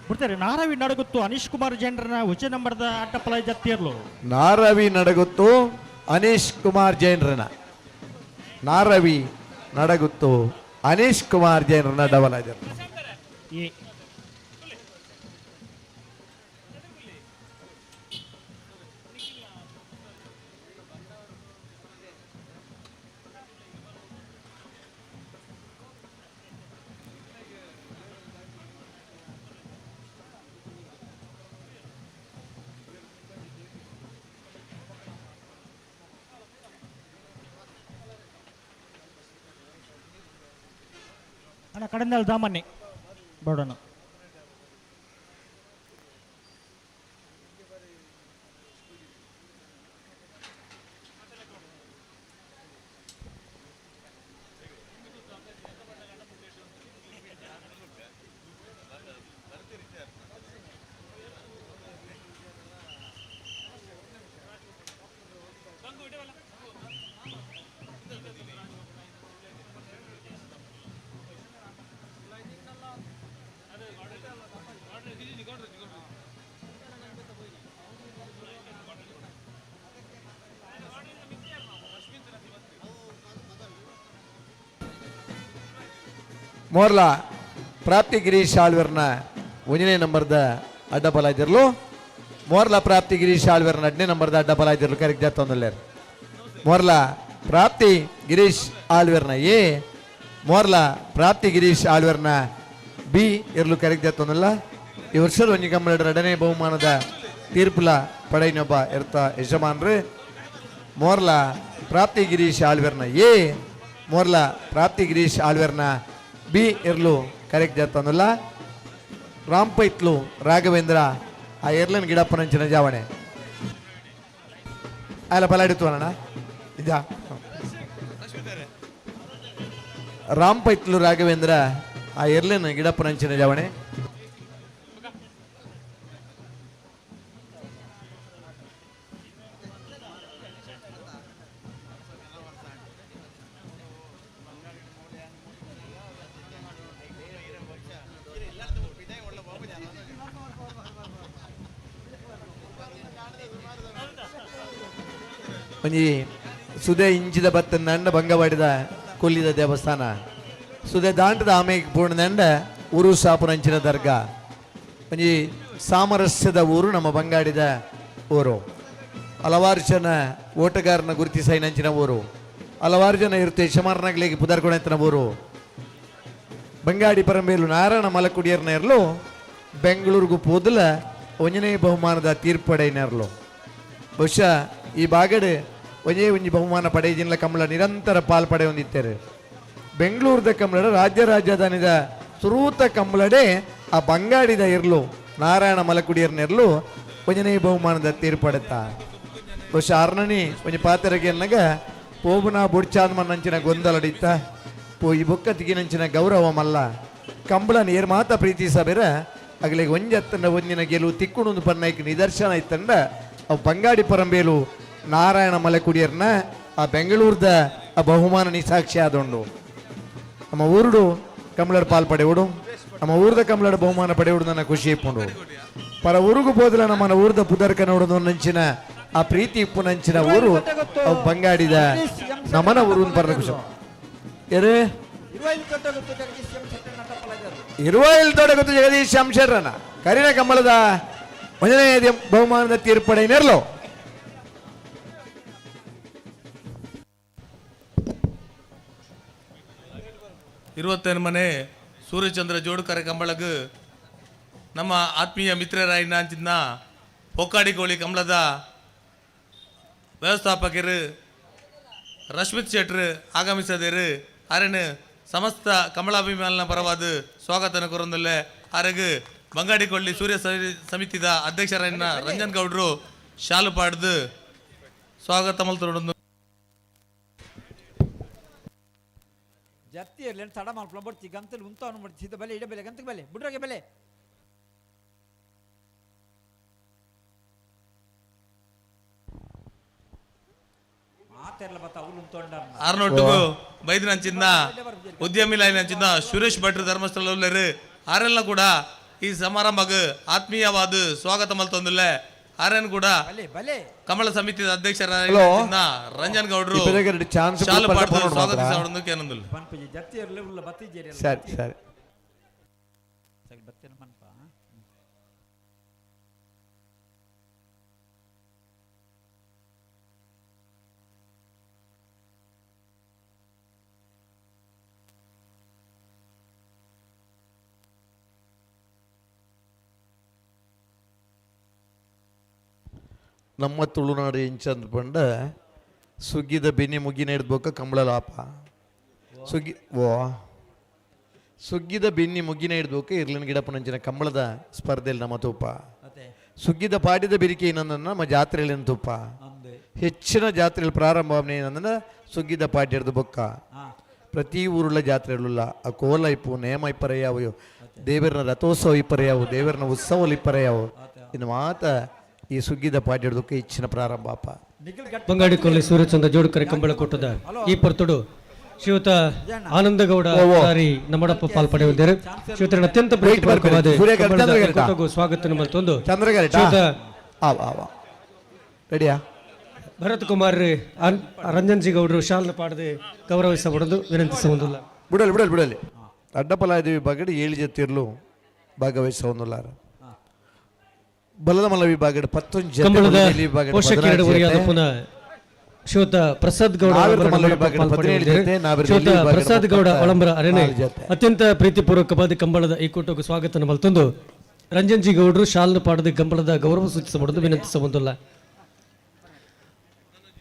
[SPEAKER 16] ಬಿಡ್ತಾರೆ ನಾರವಿ ನಡಗುತ್ತು ಅನೀಶ್ ಕುಮಾರ್ ಜೈನ್ರನ್ನ ಉಚ್ಚ ನಂಬರ್ದ ಅಡ್ಡಪಲ ಜತ್ತಿಯರ್ಲು
[SPEAKER 11] ನಾರವಿ ನಡಗುತ್ತು ಅನೀಶ್ ಕುಮಾರ್ ಜೈನ್ರನ ನಾರವಿ ನಡಗುತ್ತು ಅನೀಶ್ ಕುಮಾರ್ ಜೈನ್ರನ ಡಬಲ್ ಆಯ್ತು.
[SPEAKER 16] ಅಣ್ಣ ಕಡಂದಲ್ ದಾಮನ್ನಿ ಬೋಡೋಣ
[SPEAKER 11] ಮೋರ್ಲ ಪ್ರಾಪ್ತಿ ಗಿರೀಶ್ ಆಳ್ವರ್ನ 1ನೇ ನಂಬರ್ದ ಅಡ್ಡಬಲ ಇದ್ದಿರ್ಲು ಮೋರ್ಲ ಪ್ರಾಪ್ತಿ ಗಿರೀಶ್ ಆಳ್ವರ್ನ 2ನೇ ನಂಬರ್ದ ಅಡ್ಡಬಲ ಇದ್ದಿರ್ಲು ಕರೆಕ್ಟ್ ಜತ್ತೊಂದಲ್ಲ ಮೋರ್ಲ ಪ್ರಾಪ್ತಿ ಗಿರೀಶ್ ಆಳ್ವರ್ನ ಎ ಮೋರ್ಲ ಪ್ರಾಪ್ತಿ ಗಿರೀಶ್ ಆಳ್ವರ್ನ ಬಿ ಇರ್ಲು ಕರೆಕ್ಟ್ ಜತ್ತೊಂದಲ್ಲ. ಈ ವರ್ಷದ ಒಂಜಿ ಕಂಬಳ 2ನೇ ಬಹುಮಾನದ ತೀರ್ಪುಲ ಪಡೆಯನೊಬ್ಬ ಇರ್ತ ಯಜಮಾನ್ರು ಮೋರ್ಲ ಪ್ರಾಪ್ತಿ ಗಿರೀಶ್ ಆಳ್ವರ್ನ ಎ ಮೋರ್ಲ ಪ್ರಾಪ್ತಿ ಗಿರೀಶ್ ಆಳ್ವರ್ನ ಬಿ ಇರ್ಲು ಕರೆಕ್ಟ್ ಜತ್ತೊಂದಲ್ಲ. ರಾಂಪೈತ್ಲು ರಾಘವೇಂದ್ರ ಆ ಏರ್ಲನ್ ಗಿಡಪ್ಪನಂಚಿನ ಜಾವಣೆ ಅಲ್ಲ ಬಲಾಡಿತು ಅಣ್ಣ ಇದಾ ರಾಮ್ ಪೈತ್ಲು ರಾಘವೇಂದ್ರ ಆ ಏರ್ಲನ್ ಗಿಡಪ್ಪನಂಚಿನ ಜಾವಣೆ ಒಂಜಿ ಸುದೆ ಇಂಚಿದ ಬತ್ತ ನಂಡ ಭಂಗವಾಡಿದ ಕೊಲ್ಲಿದ ದೇವಸ್ಥಾನ ಸುದೆ ದಾಂಟದ ಆಮೆಗೆ ಪೂರ್ಣ ನಂಡ ಊರು ಸಾಪುನಂಚಿನ ದರ್ಗಾ ಒಂಜಿ ಸಾಮರಸ್ಯದ ಊರು ನಮ್ಮ ಬಂಗಾಡಿದ ಊರು ಹಲವಾರು ಜನ ಓಟಗಾರನ ಗುರುತಿಸೈನಂಚಿನ ಊರು ಹಲವಾರು ಜನ ಇರುತ್ತೆ ಶಮಾರ್ನಗಳಿಗೆ ಪುದರ್ಕೊಣೆಂತನ ಊರು ಬಂಗಾಡಿ ಪರಂಬೇಲು ನಾರಾಯಣ ಮಲಕುಡಿಯರ್ನೇರ್ಲು ಬೆಂಗಳೂರಿಗೂ ಪೋದಲ ಒಂಜನೇ ಬಹುಮಾನದ ತೀರ್ಪಡೆನೇರ್ಲು ಬಹುಶಃ ಈ ಬಾಗಡೆ ಒಂಜೇ ಒಂಜಿ ಬಹುಮಾನ ಪಡೆಯಜಿನ ಕಮಲ ನಿರಂತರ ಪಾಲ್ಪಡೆ ಹೊಂದಿದ್ದಾರೆ ಬೆಂಗಳೂರದ ಕಮಲಡ ರಾಜ್ಯ ರಾಜಧಾನಿದ ಸುರೂತ ಕಮಲಡೆ ಆ ಬಂಗಾಡಿದ ಇರ್ಲು ನಾರಾಯಣ ಮಲಕುಡಿಯರ್ನೆರ್ಲು ಒಂಜನೇ ಬಹುಮಾನದ ತೀರ್ಪಡೆತ ಬಹುಶಃ ಆರ್ನನಿ ಒಂಜಿ ಪಾತೆರಗೆ ಅನ್ನಗ ಪೋಬುನ ಬುಡ್ಚಾದ್ಮನ್ನಂಚಿನ ಗೊಂದಲಡಿತ್ತ ಈ ಬೊಕ್ಕ ತಿಗಿನಂಚಿನ ಗೌರವ ಮಲ್ಲ ಕಂಬಳ ನೇರ್ ಮಾತ ಪ್ರೀತಿಸಬೇರ ಅಗಲಿಗೆ ಒಂಜತ್ತಂಡ ಒಂದಿನ ಗೆಲುವು ತಿಕ್ಕುಣೊಂದು ಪನ್ನೈಕ್ ನಿದರ್ಶನ ಇತ್ತಂಡ ಅವು ಬಂಗಾಡಿ ಪರಂಬೇಲು ನಾರಾಯಣ ಮಲೆಕುಡಿಯರ್ನ ಆ ಬೆಂಗಳೂರದ ಆ ಬಹುಮಾನ ನಿಸಾಕ್ಷಿ ಆದೊಂಡು ನಮ್ಮ ಊರುಡು ಕಮಲಡ್ ಪಾಲ್ ಪಡೆಯುಡು ನಮ್ಮ ಊರದ ಕಮಲಡ್ ಬಹುಮಾನ ಪಡೆಯುಡು ನನ್ನ ಖುಷಿ ಇಪ್ಪುಂಡು ಪರ ಊರಿಗೂ ಹೋದಲ ನಮ್ಮನ ಊರದ ಪುದರ್ಕ ನೋಡೋದು ನಂಚಿನ ಆ ಪ್ರೀತಿ ಇಪ್ಪು ನಂಚಿನ ಊರು ಅವು ಬಂಗಾಡಿದ ನಮ್ಮನ ಊರು ಪರ ಖುಷಿ ಏರೇ ಇರುವೈಲ್ ದೊಡ್ಡ ಗೊತ್ತು ಜಗದೀಶ್ ಶಂಶರನ ಕರಿನ ಕಮಲದ ಒಂದನೇ ಬಹುಮಾನದ ತೀರ್ಪಡೆಯಿನರ್ಲು
[SPEAKER 3] ಮನೆ ಸೂರ್ಯಚಂದ್ರ ಜೋಡುಕರೆ ಕಂಬಳಗ್ ನಮ್ಮ ಆತ್ಮೀಯ ಮಿತ್ರರಾಯಿನ ಅಂಚಿನ ಪೊಕ್ಕಾಡಿಕೋಳಿ ಕಂಬಳದ ವ್ಯವಸ್ಥಾಪಕರು ರಶ್ಮಿತ್ ಶೆಟ್ರು ಆಗಮಿಸದೇರು ಆರೇನು ಸಮಸ್ತ ಕಮಲಾಭಿಮಾನ ಪರವಾದ ಸ್ವಾಗತನ ಕೊರೊಂದಲ್ಲೇ ಆರೆಗ್ ಬಂಗಾಡಿಕೊಳ್ಳಿ ಸೂರ್ಯ ಸಮಿತಿದ ಅಧ್ಯಕ್ಷರಾಯಿನ ರಂಜನ್ ಗೌಡ್ರು ಶಾಲು ಪಾಡ್ದು ಸ್ವಾಗತ ಮಲ್ತೊಂಡು
[SPEAKER 14] ಜತ್ತಿ ಇರಲಿ ತಡ ಮಾಡ್ಕೊಳ್ಳೋ ಬರ್ತಿ ಗಂತಲು ಉಂತವನು ಮಾಡ್ತಿದ್ದ ಬೆಲೆ ಇಡ ಬೆಲೆ ಗಂತಕ್ಕೆ ಬೆಲೆ ಬುಡ್ರಾಗೆ ಬೆಲೆ ಮಾತೆಲ್ಲ ಬತ್ತ ಅವಳು ಉಂತೊಂಡ
[SPEAKER 3] ಆರ್ನೊಟ್ಟಿಗೂ ಬೈದಿನಂಚಿಂದ ಉದ್ಯಮಿ ಲೈನಂಚಿಂದ ಸುರೇಶ್ ಭಟ್ರು ಧರ್ಮಸ್ಥಳ ಆರೆಲ್ಲ ಕೂಡ ಈ ಸಮಾರಂಭಕ್ಕೆ ಆತ್ಮೀಯವಾದ ಸ್ವಾಗತ ಮಲ್ತೊಂದಿಲ್ಲ ಆರ್ಯನ್ ಕೂಡ ಕಮಲ ಸಮಿತಿ ಅಧ್ಯಕ್ಷರಾದ ರಂಜನ್ ಗೌಡ್ರು ಶಾಲು ಪಾಡ್ದು ಸ್ವಾಗತಿಸೋಣ ಕೇನೊಂದಿಲ್ಲ
[SPEAKER 11] ಸರಿ ಸರಿ ನಮ್ಮ ತುಳುನಾಡು ಇಂಚಂದ್ ಪಂಡ ಸುಗ್ಗಿದ ಬೆನ್ನಿ ಮುಗ್ಗಿನ ಹಿಡ್ಬೋಕ ಕಂಬಳ ಲಾಪ ಸುಗ್ಗಿದ ಬೆನ್ನಿ ಮುಗ್ಗಿನ ಹಿಡ್ಬೋಕ ಇರ್ಲಿನ ಗಿಡಪ್ಪನಂಚಿನ ಕಂಬಳದ ಸ್ಪರ್ಧೆಯಲ್ಲಿ ನಮ್ಮ ತುಪ್ಪ ಸುಗ್ಗಿದ ಪಾಡಿದ ಬೆರಿಕೆ ಏನಂದ ನಮ್ಮ ಜಾತ್ರೆಯಲ್ಲಿ ತುಪ್ಪ ಹೆಚ್ಚಿನ ಜಾತ್ರೆಯಲ್ಲಿ ಪ್ರಾರಂಭ ಏನಂದ ಸುಗ್ಗಿದ ಪಾಟಿ ಹಿಡ್ದು ಬೊಕ್ಕ ಪ್ರತಿ ಊರುಳ್ಳ ಜಾತ್ರೆಲ್ಲ ಆ ಕೋಲ ಇಪ್ಪು ನೇಮ ಇಪ್ಪರೆಯಾವು ದೇವರನ ರಥೋತ್ಸವ ಇಪ್ಪರೆಯಾವು ದೇವರನ ಉತ್ಸವ ಇಪ್ಪರೆಯಾವು ಇನ್ನು ಮಾತ ಈ ಸುಗ್ಗಿದ ಪಾಟಿ ಹಿಡಿದಕ್ಕೆ ಹೆಚ್ಚಿನ ಪ್ರಾರಂಭ ಅಪ್ಪ
[SPEAKER 4] ಬಂಗಾಡಿಕೊಲ್ಲಿ ಸೂರ್ಯಚಂದ್ರ ಜೋಡುಕರೆ ಕಂಬಳಕೋಟದ ಈ ಪರ್ತುಡು ಶ್ರೀಯುತ ಆನಂದಗೌಡ ನಮ್ಮಡಪ್ಪ ಪಾಲ್ಪಡೆಯುತ್ತಿದ್ದಾರೆ ಶ್ರೀಯುತರನ್ನ ಅತ್ಯಂತ ಪ್ರೀತಿಪೂರ್ವಕವಾದ ಸ್ವಾಗತ ಮತ್ತೊಂದು
[SPEAKER 11] ರೆಡಿಯಾ
[SPEAKER 4] ಭರತ್ ಕುಮಾರ್ ರಂಜನ್ ಜಿ ಗೌಡರು ಶಾಲನ ಪಾಡದೆ ಗೌರವಿಸಬಾರದು ವಿನಂತಿಸುವುದಿಲ್ಲ
[SPEAKER 11] ಬಿಡಲಿ ಅಡ್ಡಪಲಾದೇವಿ ಬಾಗಡೆ 7 ಜೊತೆಯಲ್ಲೂ ಭಾಗವಹಿಸುವುದಿಲ್ಲ ಬಲದ ಮಲ್ಲ ವಿಭಾಗದ 11
[SPEAKER 4] ಶ್ರೀಯುತ ಪ್ರಸಾದ್ ಗೌಡ ಪ್ರಸಾದ್ ಗೌಡ ಒಳಂಬರ ಅರೆನೆ ಅತ್ಯಂತ ಪ್ರೀತಿಪೂರ್ವಕವಾದ ಕಂಬಳದ ಈ ಕೂಟಕ್ಕೆ ಸ್ವಾಗತ ಮಲ್ತೊಂದು ರಂಜನ್ ಜಿ ಗೌಡರು ಶಾಲನ ಪಾಡದೆ ಕಂಬಳದ ಗೌರವ ಸೂಚಿಸಬಾರದು ವಿನಂತಿಸುವುದಿಲ್ಲ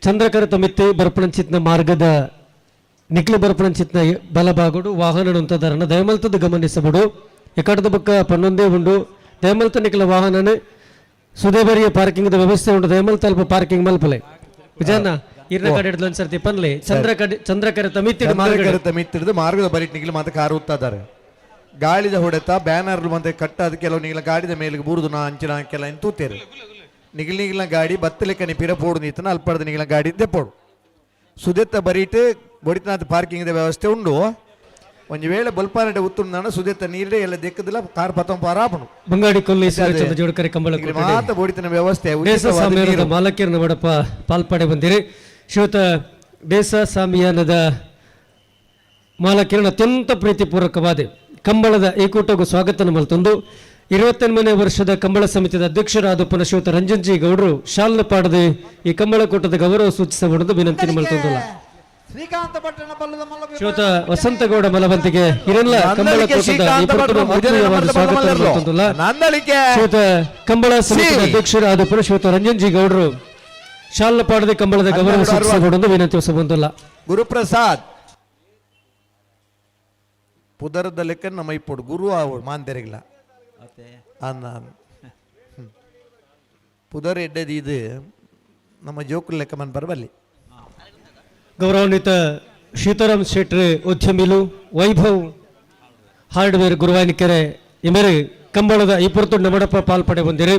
[SPEAKER 4] ಚಂದ್ರಕರ ತಮಿತ್ತೆ ಬರ್ಪಣಂಚಿತ್ನ ಮಾರ್ಗದ ನಿಕ್ಲು ಬರ್ಪಣಂಚಿತ್ನ ಬಲಭಾಗಡು ವಾಹನ ಅಂತದಾರನ ದಯಮಲ್ತದ ಗಮನಿಸಬಹುದು ಎಕಡದ ಬಕ್ಕ ಪನ್ನೊಂದೇ ಉಂಡು ದಯಮಲ್ತ ನಿಕ್ಲ ವಾಹನನೇ ಸುದೇಬರಿಯ ಪಾರ್ಕಿಂಗ್ ವ್ಯವಸ್ಥೆ ಉಂಟು ದಯಮಲ್ ತಲ್ಪ ಪಾರ್ಕಿಂಗ್ ಮಲ್ಪಲೆ ವಿಜಯನ ಇರ್ನ ಕಡೆ ಹಿಡ್ದು ಒಂದ್ಸರ್ತಿ ಪನ್ಲೆ ಚಂದ್ರಕರೆ
[SPEAKER 11] ತಮಿತ್ತಿಡ್ದು ಮಾರ್ಗದ ಬರಿಟ್ ನಿಗಿಲು ಮತ್ತೆ ಕಾರು ಉತ್ತಾದಾರೆ ಗಾಳಿದ ಹೊಡೆತ ಬ್ಯಾನರ್ ಮತ್ತೆ ಕಟ್ಟದ ಕೆಲವು ನಿಗಿಲ ಗಾಡಿದ ಮೇಲೆ ಬೂರುದು ನಾ ಅಂಚಿನ ಕೆಲ ತೂತೇರು ನಿಗಿಲ ಗಾಡಿ ಬತ್ತಲೆಕ್ಕನಿ ಪಿರ ಪೋಡು ನೀತನ ಅಲ್ಪಡದ ನಿಗಿಲ ಗಾಡಿ ದೆಪ್ಪೋಡು ಸುದೆತ್ತ ಬರೀಟ್ ಬೊಡಿತನಾಥ ಪಾರ್ಕಿಂಗ್ ವ್ಯವಸ್ಥೆ ಉಂಡು ಒಂದು ವೇಳೆ ಬಲ್ಪಾನಡೆ ಉತ್ತುಂಡ ಸುದೆತ್ತ ನೀರೇ ಎಲ್ಲ ದೆಕ್ಕದಿಲ್ಲ ಕಾರ್ ಪತ್ತಂ ಪಾರಾಪನು
[SPEAKER 4] ಬಂಗಾಡಿ ಕೊಲ್ಲಿ ಸೂರ್ಯಚಂದ್ರ ಜೋಡುಕರೆ ಕಂಬಳ
[SPEAKER 11] ಮಾತ ಬೊಡಿತನ ವ್ಯವಸ್ಥೆ
[SPEAKER 4] ಮಾಲಕ್ಯರನ್ನ ಮಾಡಪ್ಪ ಪಾಲ್ಪಡೆ ಬಂದಿರಿ ಶ್ರೀಯುತ ಬೇಸ ಸಾಮಿಯಾನದ ಮಾಲಕ್ಯರನ್ನ ಅತ್ಯಂತ ಪ್ರೀತಿಪೂರ್ವಕವಾದ ಕಂಬಳದ ಏಕೂಟಗೂ ಸ್ವಾಗತ ಮಲ್ತೊಂದು 28ನೇ ವರ್ಷದ ಕಂಬಳ ಸಮಿತಿಯ ಅಧ್ಯಕ್ಷರಾದ ಪುನಃ ಶ್ರೀಯುತ ರಂಜನ್ ಜಿ ಗೌಡರು ಶಾಲ್ನ ಪಾಡದೆ ಈ ಕಂಬಳ ಕೂಟದ ಗೌರವ ಸೂಚಿಸಬಹುದು ವಿನಂತಿ ಮಲ್ತೊಂದಿಲ್ಲ ಶ್ರೀಯುತ ವಸಂತಗೌಡ ಮಲವಂತಿಗೆ ಹಿರಲ್ಲ ಕಂಬಳ ಕೂಟದ ಶ್ರೀಯುತ ಕಂಬಳ ಸಮಿತಿಯ ಅಧ್ಯಕ್ಷರಾದ ಪುನಃ ಶ್ರೀಯುತ ರಂಜನ್ ಜಿ ಗೌಡರು ಶಾಲ್ನ ಪಾಡದೆ ಕಂಬಳದ ಗೌರವ ಸೂಚಿಸಬಹುದು ವಿನಂತಿಸಬಹುದಿಲ್ಲ
[SPEAKER 11] ಗುರುಪ್ರಸಾದ್ ಪುದರದ ಲೆಕ್ಕ ನಮ್ಮ ಇಪ್ಪಡು ಗುರು ಆವಡು ಮಾಂತೆರೆಗಿಲ್ಲ ಅನ್ನ ಪುದರ್ ಎಡ್ಡದು ಇದು ನಮ್ಮ ಜೋಕುಲ್ ಲೆಕ್ಕ ಮನ್ ಬರಬಲ್ಲಿ
[SPEAKER 4] ಗೌರವಾನ್ವಿತ ಸೀತಾರಾಮ್ ಶೆಟ್ಟಿ ಉದ್ಯಮಿಲು ವೈಭವ್ ಹಾರ್ಡ್ವೇರ್ ಗುರುವಾನಿಕೆರೆ ಇಮರೆ ಕಂಬಳದ ಐಪುರ್ತುಡು ನಮಡಪ್ಪ ಪಾಲ್ಪಡೆ ಬಂದಿರಿ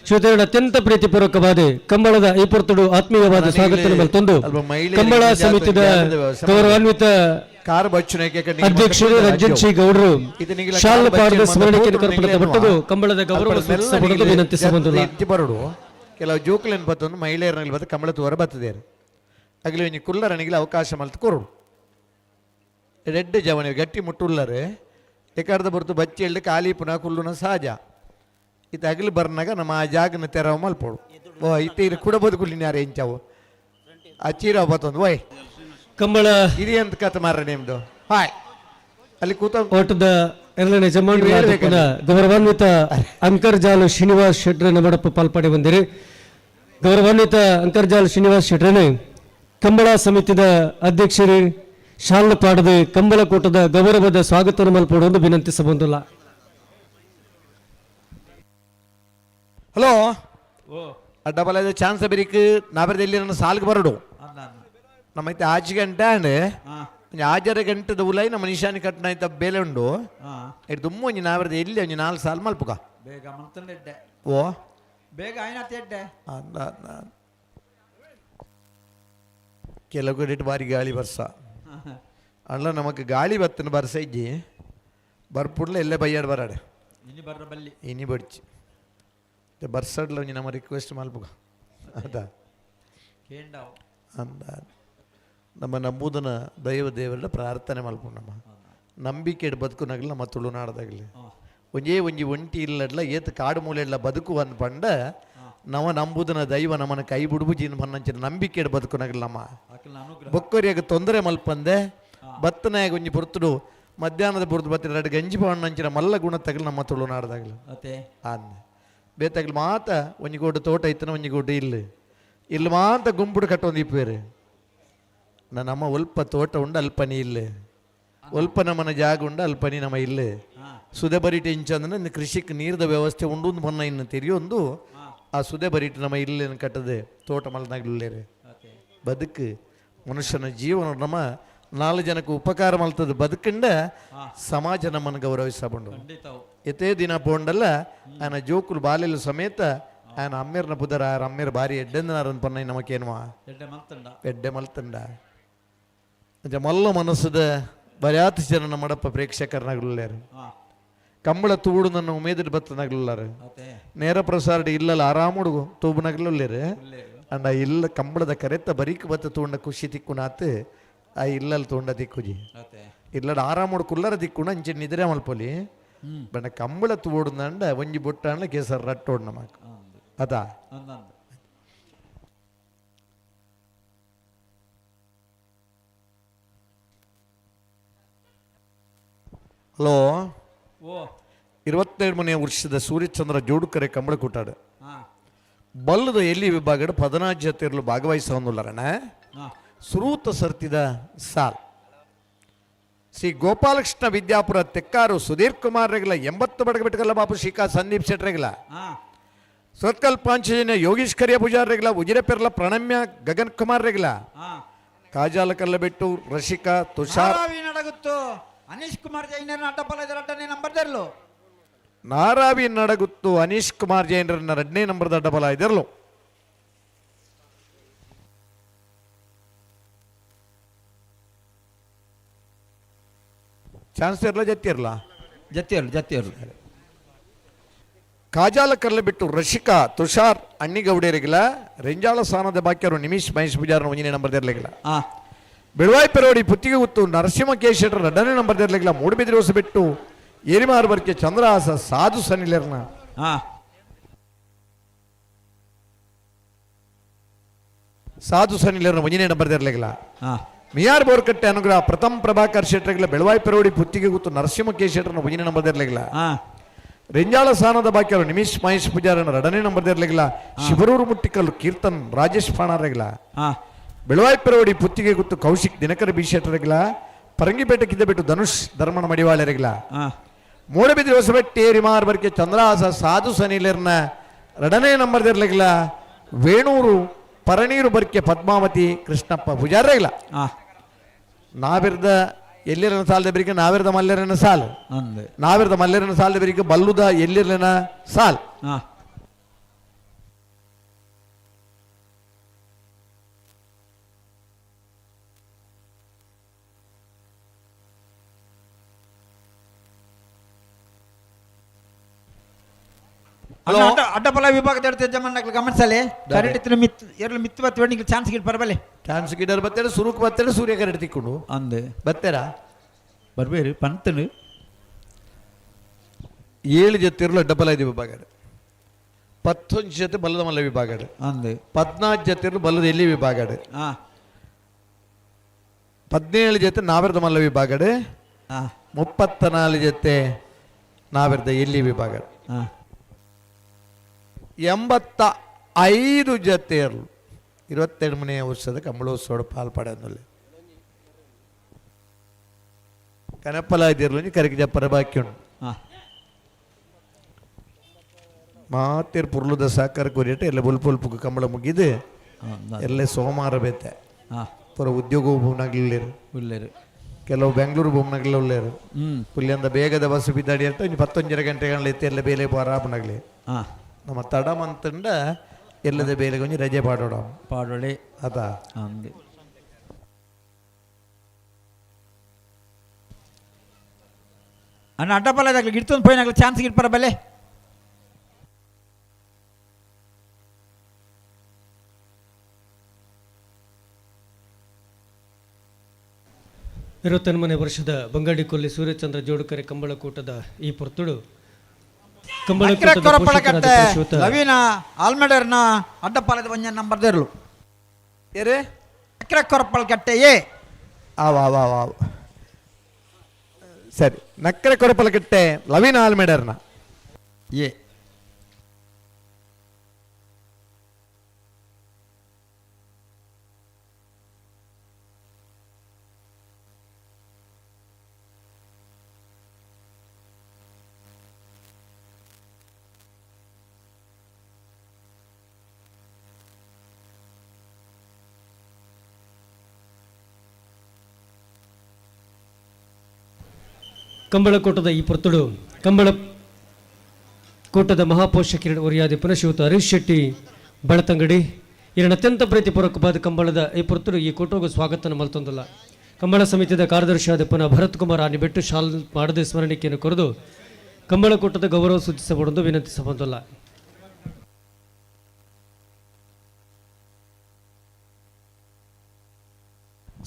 [SPEAKER 4] ಶ್ರೀಯುತರ ಅತ್ಯಂತ ಪ್ರೀತಿಪೂರ್ವಕವಾದ ಕಂಬಳದ ಐಪುರ್ತುಡು ಆತ್ಮೀಯವಾದ ಸ್ವಾಗತ ಮಲ್ತೊಂದು ಕಂಬಳ ಸಮಿತಿಯ ಗೌರವಾನ್ವಿತ ಅಧ್ಯಕ್ಷರು ರಂಜನ್ ಸಿ ಗೌಡರು ಶಾಲ್ ಪಾಡದ ಸ್ಮರಣೆಗೆ ಕರ್ಪಣದ ಒಟ್ಟುಗು ಕಂಬಳದ ಗೌರವ ಸೂಚಿಸಬಹುದು ವಿನಂತಿಸಬಹುದು
[SPEAKER 11] ಬರಡು ಕೆಲವು ಜೋಕುಲೆನ್ ಬತ್ತೊಂದು ಮಹಿಳೆಯರಲ್ಲಿ ಬತ್ತ ಕಂಬಳ ತೋರ ಬತ್ತದೇರು ಅಗಲಿ ಒಂಜಿ ಕುಲ್ಲರನಿಗೆ ಅವಕಾಶ ಮಲ್ತು ಕೊರಡು ರೆಡ್ ಜವನಿ ಗಟ್ಟಿ ಮುಟ್ಟುಲ್ಲರೆ ಎಕರ್ದ ಬರ್ತು ಬಚ್ಚಿ ಎಳ್ಳಿ ಖಾಲಿ ಪುನಃ ಕುಲ್ಲುನ ಸಹಜ ಇದು ಅಗಲಿ ಬರ್ನಾಗ ನಮ್ಮ ಆ ಜಾಗನ ತೆರವ ಮಲ್ಪೋಡು ಓ ಇತ್ತೀರಿ ಕೂಡ ಬದುಕುಲಿನ್ಯಾರ ಎಂಚಾವು ಆ ಚೀರ ಬತ್ತೊಂದು ಓಯ್
[SPEAKER 4] ಕಂಬಳ
[SPEAKER 11] ಹಿರಿಯ ಅಂತ ಕತೆ ಮಾರ್ರೆ ನಿಮ್ದು ಹಾಯ್ ಅಲ್ಲಿ ಕೂತ
[SPEAKER 4] ಓಟದ ಎರಡನೇ ಜಮಾನ ಗೌರವಾನ್ವಿತ ಅಂಕರ್ಜಾಲ ಶ್ರೀನಿವಾಸ್ ಶೆಟ್ಟಿ ನಮಡಪ್ಪ ಪಾಲ್ಪಡೆ ಬಂದಿರಿ ಗೌರವಾನ್ವಿತ ಅಂಕರ್ಜಾಲ ಶ್ರೀನಿವಾಸ್ ಶೆಟ್ರನೆ ಕಂಬಳ ಸಮಿತಿಯ ಅಧ್ಯಕ್ಷರು ಶಾಲ್ನ ಪಾಡದೆ ಕಂಬಳ ಕೂಟದ ಗೌರವದ ಸ್ವಾಗತ ಮಲ್ಪಡುವುದು ವಿನಂತಿಸಬಹುದಿಲ್ಲ
[SPEAKER 11] ಹಲೋ ಡಬಲ್ ಐದು ಚಾನ್ಸ್ ಬರೀಕ್ ನಾಬರದಲ್ಲಿ ನನ್ನ ಸಾಲ್ಗೆ ಬರಡು ನಮ್ಮೈತೆ ಆಚೆ ಗಂಟೆ ಅಂಡ್ ಆಜರ ಗಂಟೆದ ಉಲೈ ನಮ್ಮ ನಿಶಾನಿ ಕಟ್ನ ಆಯ್ತ ಬೇಲೆ ಉಂಡು ಇದು ತುಂಬ ಒಂಜಿ ನಾಬರದ ಎಲ್ಲಿ ಒಂಜಿ 4 ಸಾಲ್ ಮಲ್ಪುಗ
[SPEAKER 14] ಬೇಗ ಮಲ್ತಂಡೆ
[SPEAKER 11] ಓ
[SPEAKER 14] ಬೇಗ ಆಯ್ನತ್ತೆ
[SPEAKER 11] ಕೆಲವು ಕಡೆ ಬಾರಿ ಗಾಳಿ ಬರ್ಸ ಅಲ್ಲ ನಮಕ್ ಗಾಳಿ ಬತ್ತನ ಬರ್ಸ ಇಜ್ಜಿ ಬರ್ಪುಡ್ಲ ಎಲ್ಲೇ ಬೈಯಾಡ್ ಬರಾಡೆ ಇನಿ ಬಡ್ಚಿ ಬರ್ಸಡ್ಲ ಒಂಜಿ ನಮ್ಮ ರಿಕ್ವೆಸ್ಟ್ ಮಲ್ಪುಗ ಅದ ಅಂದ ನಮ್ಮ ನಂಬುದನ ದೈವ ದೇವರ ಪ್ರಾರ್ಥನೆ ಮಲ್ಪು ನಮ್ಮ ನಂಬಿಕೆ ಬದುಕುನಾಗಲಿ ನಮ್ಮ ತುಳುನಾಡದಾಗಲಿ ಒಂಜಿ ಒಂಟಿ ಇಲ್ಲಡ್ಲ ಏತ್ ಕಾಡು ಮೂಲೆಡ್ಲ ಬದುಕು ಅಂದ್ ಪಂಡ ನವ ನಂಬುದನ ದೈವ ನಮ್ಮನ ಕೈ ಬಿಡುಬು ಜೀನ್ ಬನ್ನಂಚಿನ ನಂಬಿಕೆ ಬದುಕುನಾಗಲಿ ನಮ್ಮ ಬೊಕ್ಕರಿಯಾಗ ತೊಂದರೆ ಮಲ್ಪಂದೆ ಬತ್ತನಾಗ ಒಂಜಿ ಪುರ್ತುಡು ಮಧ್ಯಾಹ್ನದ ಬುರ್ದು ಬತ್ತಿರ 2 ಗಂಜಿ ಬಣ್ಣಂಚಿನ ಮಲ್ಲ ಗುಣ ತಗಲಿ ನಮ್ಮ ತುಳುನಾಡದಾಗಲಿ ಅಂದ ಬೇತಾಗಲಿ ಮಾತ ಒಂಜಿ ಗೋಡು ತೋಟ ಇತ್ತನ ಒಂಜಿ ಗೋಡು ಇಲ್ಲಿ ಮಾತ ಗುಂಪುಡು ಕಟ್ಟೊಂದು ಇಪ್ಪೇರು ನಮ್ಮ ಒಲ್ಪ ತೋಟ ಉಂಡು ಅಲ್ಪನಿ ಇಲ್ಲೇ ಒಲ್ಪ ನಮ್ಮನ ಜಾಗ ಉಂಡು ಅಲ್ಪನಿ ನಮ್ಮ ಇಲ್ಲೇ ಸುದೆ ಬರೀಟ್ ಇಂಚಂದ್ರೆ ಕೃಷಿಕ್ ನೀರದ ವ್ಯವಸ್ಥೆ ಉಂಡು ಮೊನ್ನ ಇನ್ನು ತೆರಿಯೊಂದು ಆ ಸುದೆ ಬರೀಟ್ ನಮ್ಮ ಇಲ್ಲೇನು ಕಟ್ಟದೆ ತೋಟ ಮಲ್ನಾಗ್ಲೇರೆ ಬದುಕು ಮನುಷ್ಯನ ಜೀವನ ನಮ್ಮ 4 ಜನಕ್ಕೆ ಉಪಕಾರ ಮಲ್ತದ ಬದುಕಂಡ ಸಮಾಜ ನಮ್ಮನ್ನು ಗೌರವಿಸಬಂಡು ಎತ್ತೇ ದಿನ ಪೋಂಡಲ್ಲ ಆಯನ ಜೋಕುಲು ಬಾಲೆಲು ಸಮೇತ ಆಯನ ಅಮ್ಮೇರ್ನ ಪುದರ ಅಮ್ಮೇರ್ ಬಾರಿ ಎಡ್ಡೆಂದನಾರನ್ ಪನ್ನ ನಮಕೇನುವ ಎಡ್ಡೆ ಮಲ್ತಂಡ ಮಲ್ಲ ಮನಸ್ಸದ ಬರ್ಯಾತ ಜನ ನಮ್ಮಡಪ್ಪ ಪ್ರೇಕ್ಷಕರನಾಗ್ಲಾರು ಕಂಬಳ ತೂಡು ನನ್ನ ಉಮೇದಿಡ್ ಬತ್ತನಾಗ್ಲಾರು ನೇರ ಪ್ರಸಾರ ಇಲ್ಲಲ್ಲ ಆರಾಮುಡು ತೂಬನಾಗ್ಲೇರು ಅಂಡ ಇಲ್ಲ ಕಂಬಳದ ಕರೆತ್ತ ಬರೀಕ್ ಬತ್ತ ತೂಂಡ ಖುಷಿ ತಿಕ್ಕುನಾತ್ ಆ ಇಲ್ಲಲ್ಲಿ ತೂಂಡ ದಿಕ್ಕುಜಿ ಇಲ್ಲಡ ಆರಾಮುಡು ಕುಲ್ಲರ ದಿಕ್ಕುಣ ಅಂಚೆ ನಿದ್ರೆ ಮಲ್ಪೊಲಿ ಬಣ್ಣ ಕಂಬಳ ತೂಡುಂದಂಡ ಒಂಜಿ ಬೊಟ್ಟ ಕೇಸರ್ ರಟ್ಟೋಡ್ ನಮಕ್ ಅದಾ ಹಲೋ 22ನೇ ವರ್ಷದ ಸೂರ್ಯಚಂದ್ರ ಜೋಡುಕರೆ ಕಂಬಳ ಕೂಟಾಡು ಬಲ್ಲದ ಎಲ್ಲಿ ವಿಭಾಗದ 14 ಜೊತೆಯರು ಭಾಗವಹಿಸೋಲ್ಲರಣ ಸುರೂತ ಸರ್ತಿದ ಸಾಲ್ ಶ್ರೀ ಗೋಪಾಲಕೃಷ್ಣ ವಿದ್ಯಾಪುರ ತೆಕ್ಕಾರು ಸುಧೀರ್ ಕುಮಾರ್ ರೆಗಲ 80 ಬಡಗ ಬಿಟ್ಟಗಲ್ಲ ಬಾಪು ಶ್ರೀಕಾ ಸಂದೀಪ್ ಶೆಟ್ ರೆಗಲ ಸತ್ಕಲ್ ಪಾಂಚಜನ್ಯ ಯೋಗೀಶ್ ಕರಿಯ ಪೂಜಾರ್ ರೆಗ್ಲ ಉಜಿರೆ ಪೆರ್ಲ ಪ್ರಣಮ್ಯ ಗಗನ್ ಕುಮಾರ್ ರೆಗ್ಲ ಕಾಜಾಲ ಕಲ್ಲಬೆಟ್ಟು ರಶಿಕಾ ತುಷಾರ್
[SPEAKER 14] ನಾರಾವಿ ನಡಗುತ್ತು ಅನೀಶ್ ಕುಮಾರ್ ಜೈನರ ಅಡ್ಡಬಲದ 2ನೇ ನಂಬರ್ದರ್ಲು
[SPEAKER 11] ನಾರಾವಿ ನಡಗುತ್ತು ಅನೀಶ್ ಕುಮಾರ್ ಜೈನರನ್ನ 2ನೇ ನಂಬರ್ದ ಅಡ್ಡಬಲ ಇದಿರಲು ಚಾನ್ಸ್ ಇರಲ್ಲ ಜತ್ತಿರ್ಲ ಕಾಜಾಲ ಕರ್ಲೆ ಬಿಟ್ಟು ರಶಿಕಾ ತುಷಾರ್ ಅಣ್ಣಿಗೌಡರಿಗಿಲ್ಲ ರೆಂಜಾಳ ಸ್ಥಾನದ ಬಾಕ್ಯರು ನಿಮಿಷ್ ಮಹೇಶ್ ಪೂಜಾರನ 1ನೇ ನಂಬರ್ ಇರಲಿಲ್ಲ ಬೆಳವಾಯಿ ಪೆರೋಡಿ ಪುತ್ತಿಗೆ ಗುತ್ತು ನರಸಿಂಹ ಕೇಶರ 2ನೇ ನಂಬರ್ ಇರಲಿಲ್ಲ ಮೂಡುಬಿದಿರೆ ಹೊಸ ಬಿಟ್ಟು ಏರಿಮಾರು ಬರ್ಕೆ ಚಂದ್ರಹಾಸ ಸಾಧು ಸನಿಲರ್ನ ಸಾಧು ಸನಿಲರ್ನ 1ನೇ ನಂಬರ್ ಇರಲಿಲ್ಲ ಮಿಯಾರ್ ಬೋರ್ಕಟ್ಟೆ ಅನುಗ್ರಹ ಪ್ರಥಮ್ ಪ್ರಭಾಕರ್ ಶೆಟ್ರಿಗಿಲ್ಲ ಬೆಳವಾಯಿ ಪೆರೋಡಿ ಪುತ್ತಿಗೆ ಗುತ್ತು ನರಸಿಂಹ ಕೇಶರನ 1ನೇ ನಂಬರ್ ಇರಲಿಲ್ಲ ರೆಂಜಾಳ ಸ್ಥಾನದ ಬಾಕ್ಯರು ನಿಮಿಷ್ ಮಹೇಶ್ ಪೂಜಾರನ 2ನೇ ನಂಬರ್ ಇರಲಿಲ್ಲ ಶಿವರೂರು ಮುಟ್ಟಿಕಲ್ಲು ಕೀರ್ತನ್ ರಾಜೇಶ್ ಪಾಣಾರಗಿಲ್ಲ ಬೆಳವಾಯಿ ಪೆರೋಡಿ ಪುತ್ತಿಗೆ ಗುತ್ತು ಕೌಶಿಕ್ ದಿನಕರ ಬಿ ಶೆಟ್ಟರಿಗಿಲ್ಲ ಪರಂಗಿಪೇಟೆ ಕಿದ್ದ ಬಿಟ್ಟು ಧನುಷ್ ಧರ್ಮಣ ಮಡಿವಾಳರಿಗಿಲ್ಲ ಮೂಡಬಿದ್ರಿ ಹೊಸಬೆಟ್ಟಿ ಏರಿಮಾರ್ ಬರ್ಕೆ ಚಂದ್ರಹಾಸ ಸಾಧು ಸನಿಲರ್ನ 2ನೇ ನಂಬರ್ ಇರಲಿಲ್ಲ ವೇಣೂರು ಪರಣೀರು ಬರ್ಕೆ ಪದ್ಮಾವತಿ ಕೃಷ್ಣಪ್ಪ ಪೂಜಾರಿಗಿಲ್ಲ ನಾವಿರ್ದ ಎಲ್ಲಿರನ ಸಾಲದ ಬೆರಿಗೆ ನಾವಿರ್ದ ಮಲ್ಲೆರನ ಸಾಲು ನಾವಿರ್ದ ಮಲ್ಲೆರನ ಸಾಲದ ಬೆರಿಗೆ ಬಲ್ಲುದ ಎಲ್ಲಿರನ ಸಾಲ್
[SPEAKER 14] ಅಡ್ಡಬಲ ವಿಭಾಗದ ಯಜಮಾನಗಳು ಗಮನಿಸಲಿ ಕರೆಕ್ಟ್ ಮಿತ್ತು ಬತ್ತ ಚಾನ್ಸ್ ಗಿಡ್ ಬರಬಲ್ಲೆ
[SPEAKER 11] ಚಾನ್ಸ್ ಗಿಡರ್ ಬತ್ತೇನೆ ಸುರುಕ್ ಬತ್ತೇನೆ ಸೂರ್ಯ ಕರೆಕ್ಟ್ ತಿಕ್ಕೊಂಡು
[SPEAKER 14] ಅಂದೆ
[SPEAKER 11] ಬತ್ತೇರಾ
[SPEAKER 14] ಬರ್ಬೇರಿ ಪಂತನು
[SPEAKER 11] 7 ಜೊತೆ ಇರಲು ಅಡ್ಡಬಲ ಇದೆ ವಿಭಾಗ 11 ಜೊತೆ ಬಲ್ಲದ ಮಲ್ಲ ವಿಭಾಗ
[SPEAKER 14] ಅಂದೆ
[SPEAKER 11] 14 ಜೊತೆ ಇರಲು ಬಲ್ಲದ ಎಲ್ಲಿ ವಿಭಾಗ 17 ಜೊತೆ ನಾವಿರ್ದ ಮಲ್ಲ ವಿಭಾಗ 34 ಜೊತೆ ನಾವಿರ್ದ ಎಲ್ಲಿ ವಿಭಾಗ 85 ಜೊತೆ ಇರಲು 22ನೇ ವರ್ಷದ ಕಂಬಳೋತ್ಸವ ಪಾಲ್ಪಡೋದಲ್ಲಿ ಕನಪಲ ಇದಿರಲು ಕರೆಗೆ ಜಪ್ಪರ ಬಾಕಿ ಉಂಟು ಮಾತೇರು ಪುರ್ಲುದ ಸಾಕಾರ ಕೊರಿಯಟ ಎಲ್ಲ ಬುಲ್ಪುಲ್ಪು ಕಂಬಳ ಮುಗಿದು ಎಲ್ಲ ಸೋಮವಾರ ಬೇತೆ ಪುರ ಉದ್ಯೋಗ ಭೂಮ್ನಾಗ್ಲಿಲ್ಲೇರು ಕೆಲವು ಬೆಂಗಳೂರು ಭೂಮ್ನಾಗ್ಲಿ ಉಳ್ಳೇರು ಪುಲ್ಲಿಂದ ಬೇಗದ ಬಸ್ ಬಿದ್ದಾಡಿ ಅಂತ 11 ಗಂಟೆಗಳ ಎತ್ತಿ ಎಲ್ಲ ಬೇಲೆ ಪಾರಾಪನಾಗ್ಲಿ ನಮ್ಮ ತಡ ಮಂತಂಡ ಎಲ್ಲದ ಬೇಲೆ ಕೊಂಚ ರಜೆ ಪಾಡೋಳೆ ಅದಾ
[SPEAKER 14] ಅನ್ನ ಅಡ್ಡಬಲದಾಗ್ಲಿ ಗಿಡ್ತೊಂದು ಪೋಯಿನಾಗ್ಲಿ ಚಾನ್ಸ್ ಗಿಡ್ ಬರಬಲ್ಲೆ
[SPEAKER 4] ನೇ ವರ್ಷದ ಬಂಗಾಡಿ ಕೊಲ್ಲಿ ಸೂರ್ಯಚಂದ್ರ ಜೋಡುಕರೆ ಕಂಬಳಕೂಟದ ಈ ಪೊರ್ತುಡು
[SPEAKER 14] ಲವೀನ ಆಲ್ಮೆಡರ್ನ ಅಡ್ಡಪಾಲದ 1ನೇ ನಂಬರ್ ಇರಲು ಕೊರಪಲ್ ಕಟ್ಟೆಯೇ
[SPEAKER 11] ಸರಿ ನಕ್ಕರೆ ಕೊರಪಲ ಕಟ್ಟೆ ಲವೀನ ಆಲ್ಮೆಡರ್ನ
[SPEAKER 14] ಏ
[SPEAKER 4] ಕಂಬಳಕೂಟದ ಈ ಪೊರ್ತುಡು ಕಂಬಳಕೂಟದ ಮಹಾಪೋಷಕಿರಣ ಒರಿಯಾದಿ ಪುನಃಶ್ರೀಯುತ ಹರೀಶ್ ಶೆಟ್ಟಿ ಬೆಳತಂಗಡಿ ಇರಣ ಅತ್ಯಂತ ಪ್ರೀತಿಪೂರ್ವಕವಾದ ಕಂಬಳದ ಈ ಪೊರ್ತುಡು ಈ ಕೂಟೋಗ ಸ್ವಾಗತನ ಮಲ್ತೊಂದಲ್ಲ ಕಂಬಳ ಸಮಿತಿಯ ಕಾರ್ಯದರ್ಶಿಯಾದ ಪುನಃ ಭರತ್ ಕುಮಾರ್ ಆನಿಬೆಟ್ಟು ಶಾಲ್ ಮಾಡದೆ ಸ್ಮರಣಿಕೆಯನ್ನು ಕೊರೆದು ಕಂಬಳಕೂಟದ ಗೌರವ ಸೂಚಿಸಬಾರದು ವಿನಂತಿಸಬಂದಲ್ಲ.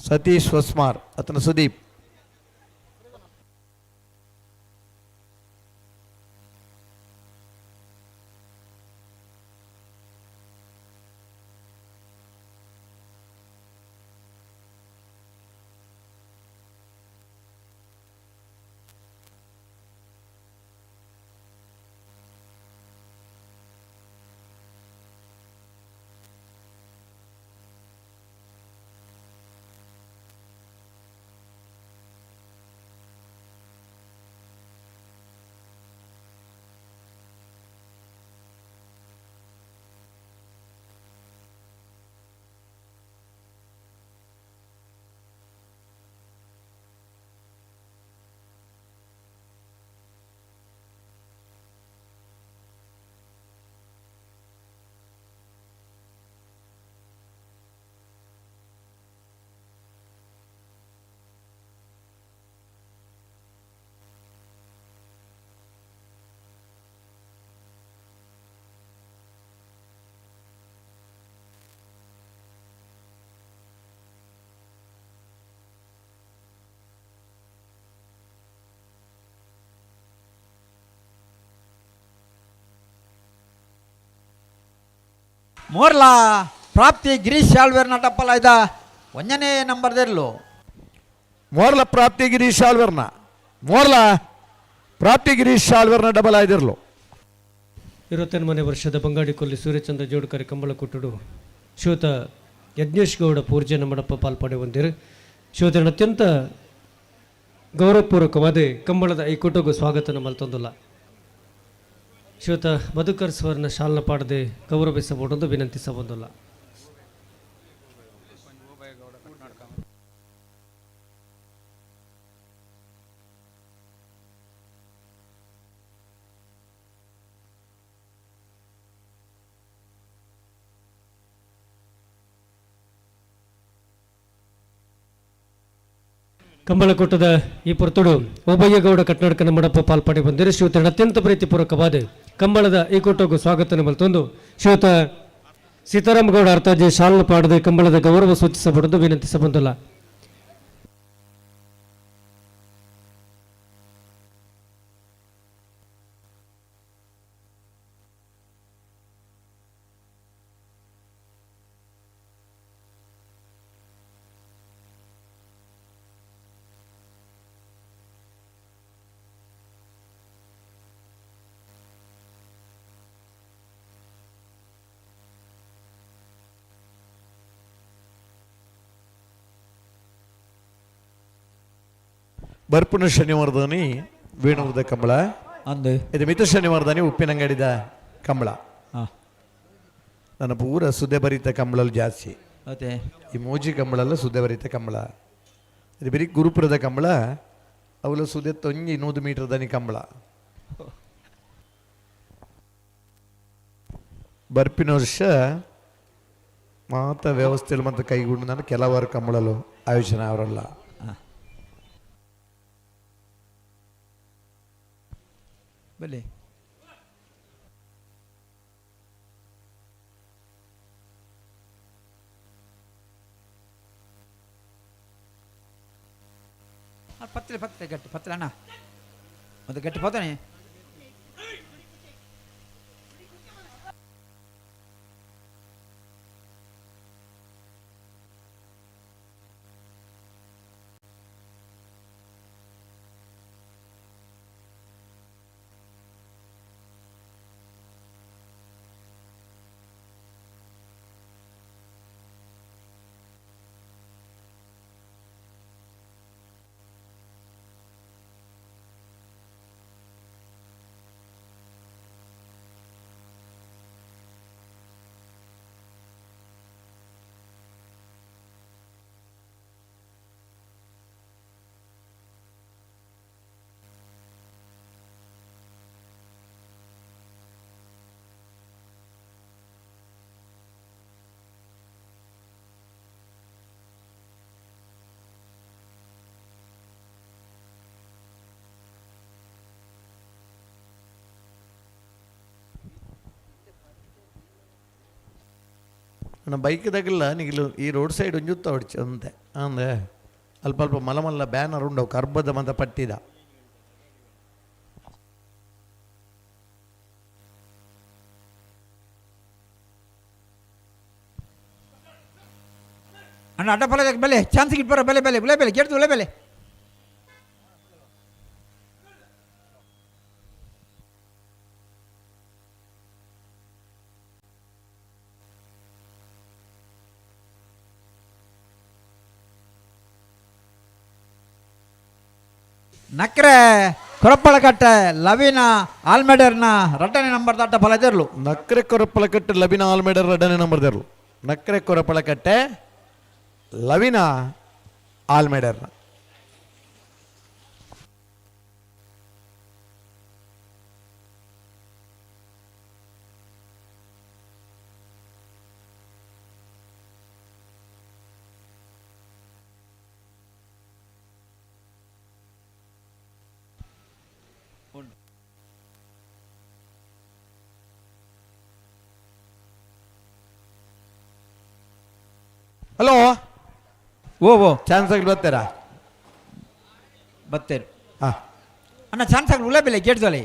[SPEAKER 11] ಸತೀಶ್ ವಸ್ಮಾರ್ ಅತನ ಸುದೀಪ್
[SPEAKER 14] ಮೋರ್ಲ ಪ್ರಾಪ್ತಿ ಗಿರೀಶ್ ಶಾಳ್ವೇರ್ ನಟಪ್ಪಲ ಇದ ಒಂದನೇ ನಂಬರ್ದೆರ್ಲು
[SPEAKER 11] ಮೋರ್ಲ ಪ್ರಾಪ್ತಿ ಗಿರೀಶ್ ಆಳ್ವರ್ನ ಮೋರ್ಲ ಪ್ರಾಪ್ತಿ ಗಿರೀಶ್ ಆಳ್ವರ್ನ ಡಬಲ್ ಆಯ್ದಿರ್ಲು
[SPEAKER 4] 28ನೇ ವರ್ಷದ ಬಂಗಾಡಿ ಕೊಲ್ಲಿ ಸೂರ್ಯಚಂದ್ರ ಜೋಡುಕರೆ ಕಂಬಳ ಕೊಟ್ಟುಡು ಶ್ರೋತ ಯಜ್ಞೇಶ್ ಗೌಡ ಪೂರ್ಜನ ಮಡಪ ಪಾಲ್ಪಡೆ ಹೊಂದಿರು ಶ್ರೋತನ ಅತ್ಯಂತ ಗೌರವಪೂರ್ವಕವಾದ ಕಂಬಳದ ಈ ಕೊಟ್ಟೋಗು ಸ್ವಾಗತನ ಮಲ್ತೊಂದಿಲ್ಲ ಶ್ರೋತ ಮಧುಕರ್ ಸ್ವರ್ನ ಶಾಲನ ಪಾಡದೆ ಗೌರವಿಸಬಹುದೆಂದು ವಿನಂತಿಸಬಹುದಿಲ್ಲ. ಕಂಬಳಕೊಟ್ಟದ ಈ ಪುರ್ತುಡು ಓಬಯ್ಯಗೌಡ ಕಟ್ನಾಡಕನ ಮಡಪ ಪಾಲ್ಪಡೆ ಬಂದಿರು ಶ್ರೋತನ ಅತ್ಯಂತ ಪ್ರೀತಿಪೂರ್ವಕವಾದ ಕಂಬಳದ ಈ ಕೊಟ್ಟೋಗು ಸ್ವಾಗತನ ಮಲ್ತೊಂದು ಶ್ರೋತ ಸೀತಾರಾಮಗೌಡ ಅರ್ಥಾಜಿ ಶಾಲನ ಪಾಡದೆ ಕಂಬಳದ ಗೌರವ ಸೂಚಿಸಬಹುದೆಂದು ವಿನಂತಿಸಬಹುದಿಲ್ಲ.
[SPEAKER 11] ಬರ್ಪುನ ಶನಿವಾರದನಿ ವೀಣುವುದ ಕಂಬಳ
[SPEAKER 18] ಅಂದು
[SPEAKER 11] ಇದು ಮಿತ ಶನಿವಾರದನಿ ಉಪ್ಪಿನಂಗಡಿದ ಕಂಬಳ ನನ್ನ ಪೂರ ಸುದ್ದೆ ಭರಿತ ಕಂಬಳಲ್ಲಿ ಜಾಸ್ತಿ
[SPEAKER 18] ಅದೇ
[SPEAKER 11] ಈ ಮೋಜಿ ಕಂಬಳಲ್ಲ ಸುದ್ದೆ ಭರಿತ ಕಂಬಳ ಇದು ಬರೀ ಗುರುಪುರದ ಕಂಬಳ ಅವಳ ಸುದ್ದೆ 100 ಮೀಟರ್ ದನಿ ಕಂಬಳ ಬರ್ಪಿನ ವರ್ಷ ಮಾತ ವ್ಯವಸ್ಥೆಯಲ್ಲಿ ಮತ್ತು ಕೈಗೊಂಡು ನಾನು ಕೆಲವಾರು ಕಂಬಳಲು ಆಯೋಜನೆ ಅವರಲ್ಲ
[SPEAKER 14] ಬಲೆ ಪತ್ತಲೆ ಗಟ್ಟಿ ಪತ್ತಲೆ ಅಣ್ಣ ಒಂದು ಗಟ್ಟಿ ಪತ್ತನೆ
[SPEAKER 11] ನನ್ನ ಬೈಕ್ದಾಗಿಲ್ಲ ನೀಗಿಲು ಈ ರೋಡ್ ಸೈಡ್ ಒಂಜುತ್ತ ಹೊಡ್ಚಿ ಅಂತೆ ಅಂದೆ ಅಲ್ಪ ಅಲ್ಪ ಮಲಮಲ್ಲ ಬ್ಯಾನರ್ ಉಂಡವು ಕರ್ಬದ ಮಂತ ಪಟ್ಟಿದ
[SPEAKER 14] ಅಣ್ಣ ಅಡ್ಡಪಲ ಬೆಲೆ ಚಾನ್ಸ್ ಇಟ್ಬರ ಬೆಲೆ ಬೆಲೆ ಬೆಲೆ ಬೆಲೆ ಗೆಡ್ದು ಬೆಲೆ ಬೆಲೆ ನಕ್ರೆ ಕೊರಪ್ಪಳಕಟ್ಟೆ ಲವಿನ ಆಲ್ಮೆಡರ್ನ ರಟ್ಟನೆ ನಂಬರ್ ದಾಟ ಫಲದಿರ್ಲು
[SPEAKER 11] ನಕ್ರೆ ಕೊರಪ್ಪಳಕಟ್ಟೆ ಲವಿನ ಆಲ್ಮೇಡರ್ ರಡನೆ ನಂಬರ್ದಿರ್ಲು ನಕ್ರೆ ಕೊರಪ್ಪಳಕಟ್ಟೆ ಲವಿನ ಆಲ್ಮೇಡರ್ನ ಹಲೋ
[SPEAKER 14] ಓ
[SPEAKER 11] ಚಾನ್ಸ್ ಆಗಿ ಬರ್ತೀರಾ
[SPEAKER 14] ಬತ್ತೇರು
[SPEAKER 11] ಹಾಂ
[SPEAKER 14] ಅಣ್ಣ ಚಾನ್ಸ್ ಆಗಲಿ ಉಳ್ಳೆ ಬೆಲೆ ಗೆಡ್ದೊಲೆ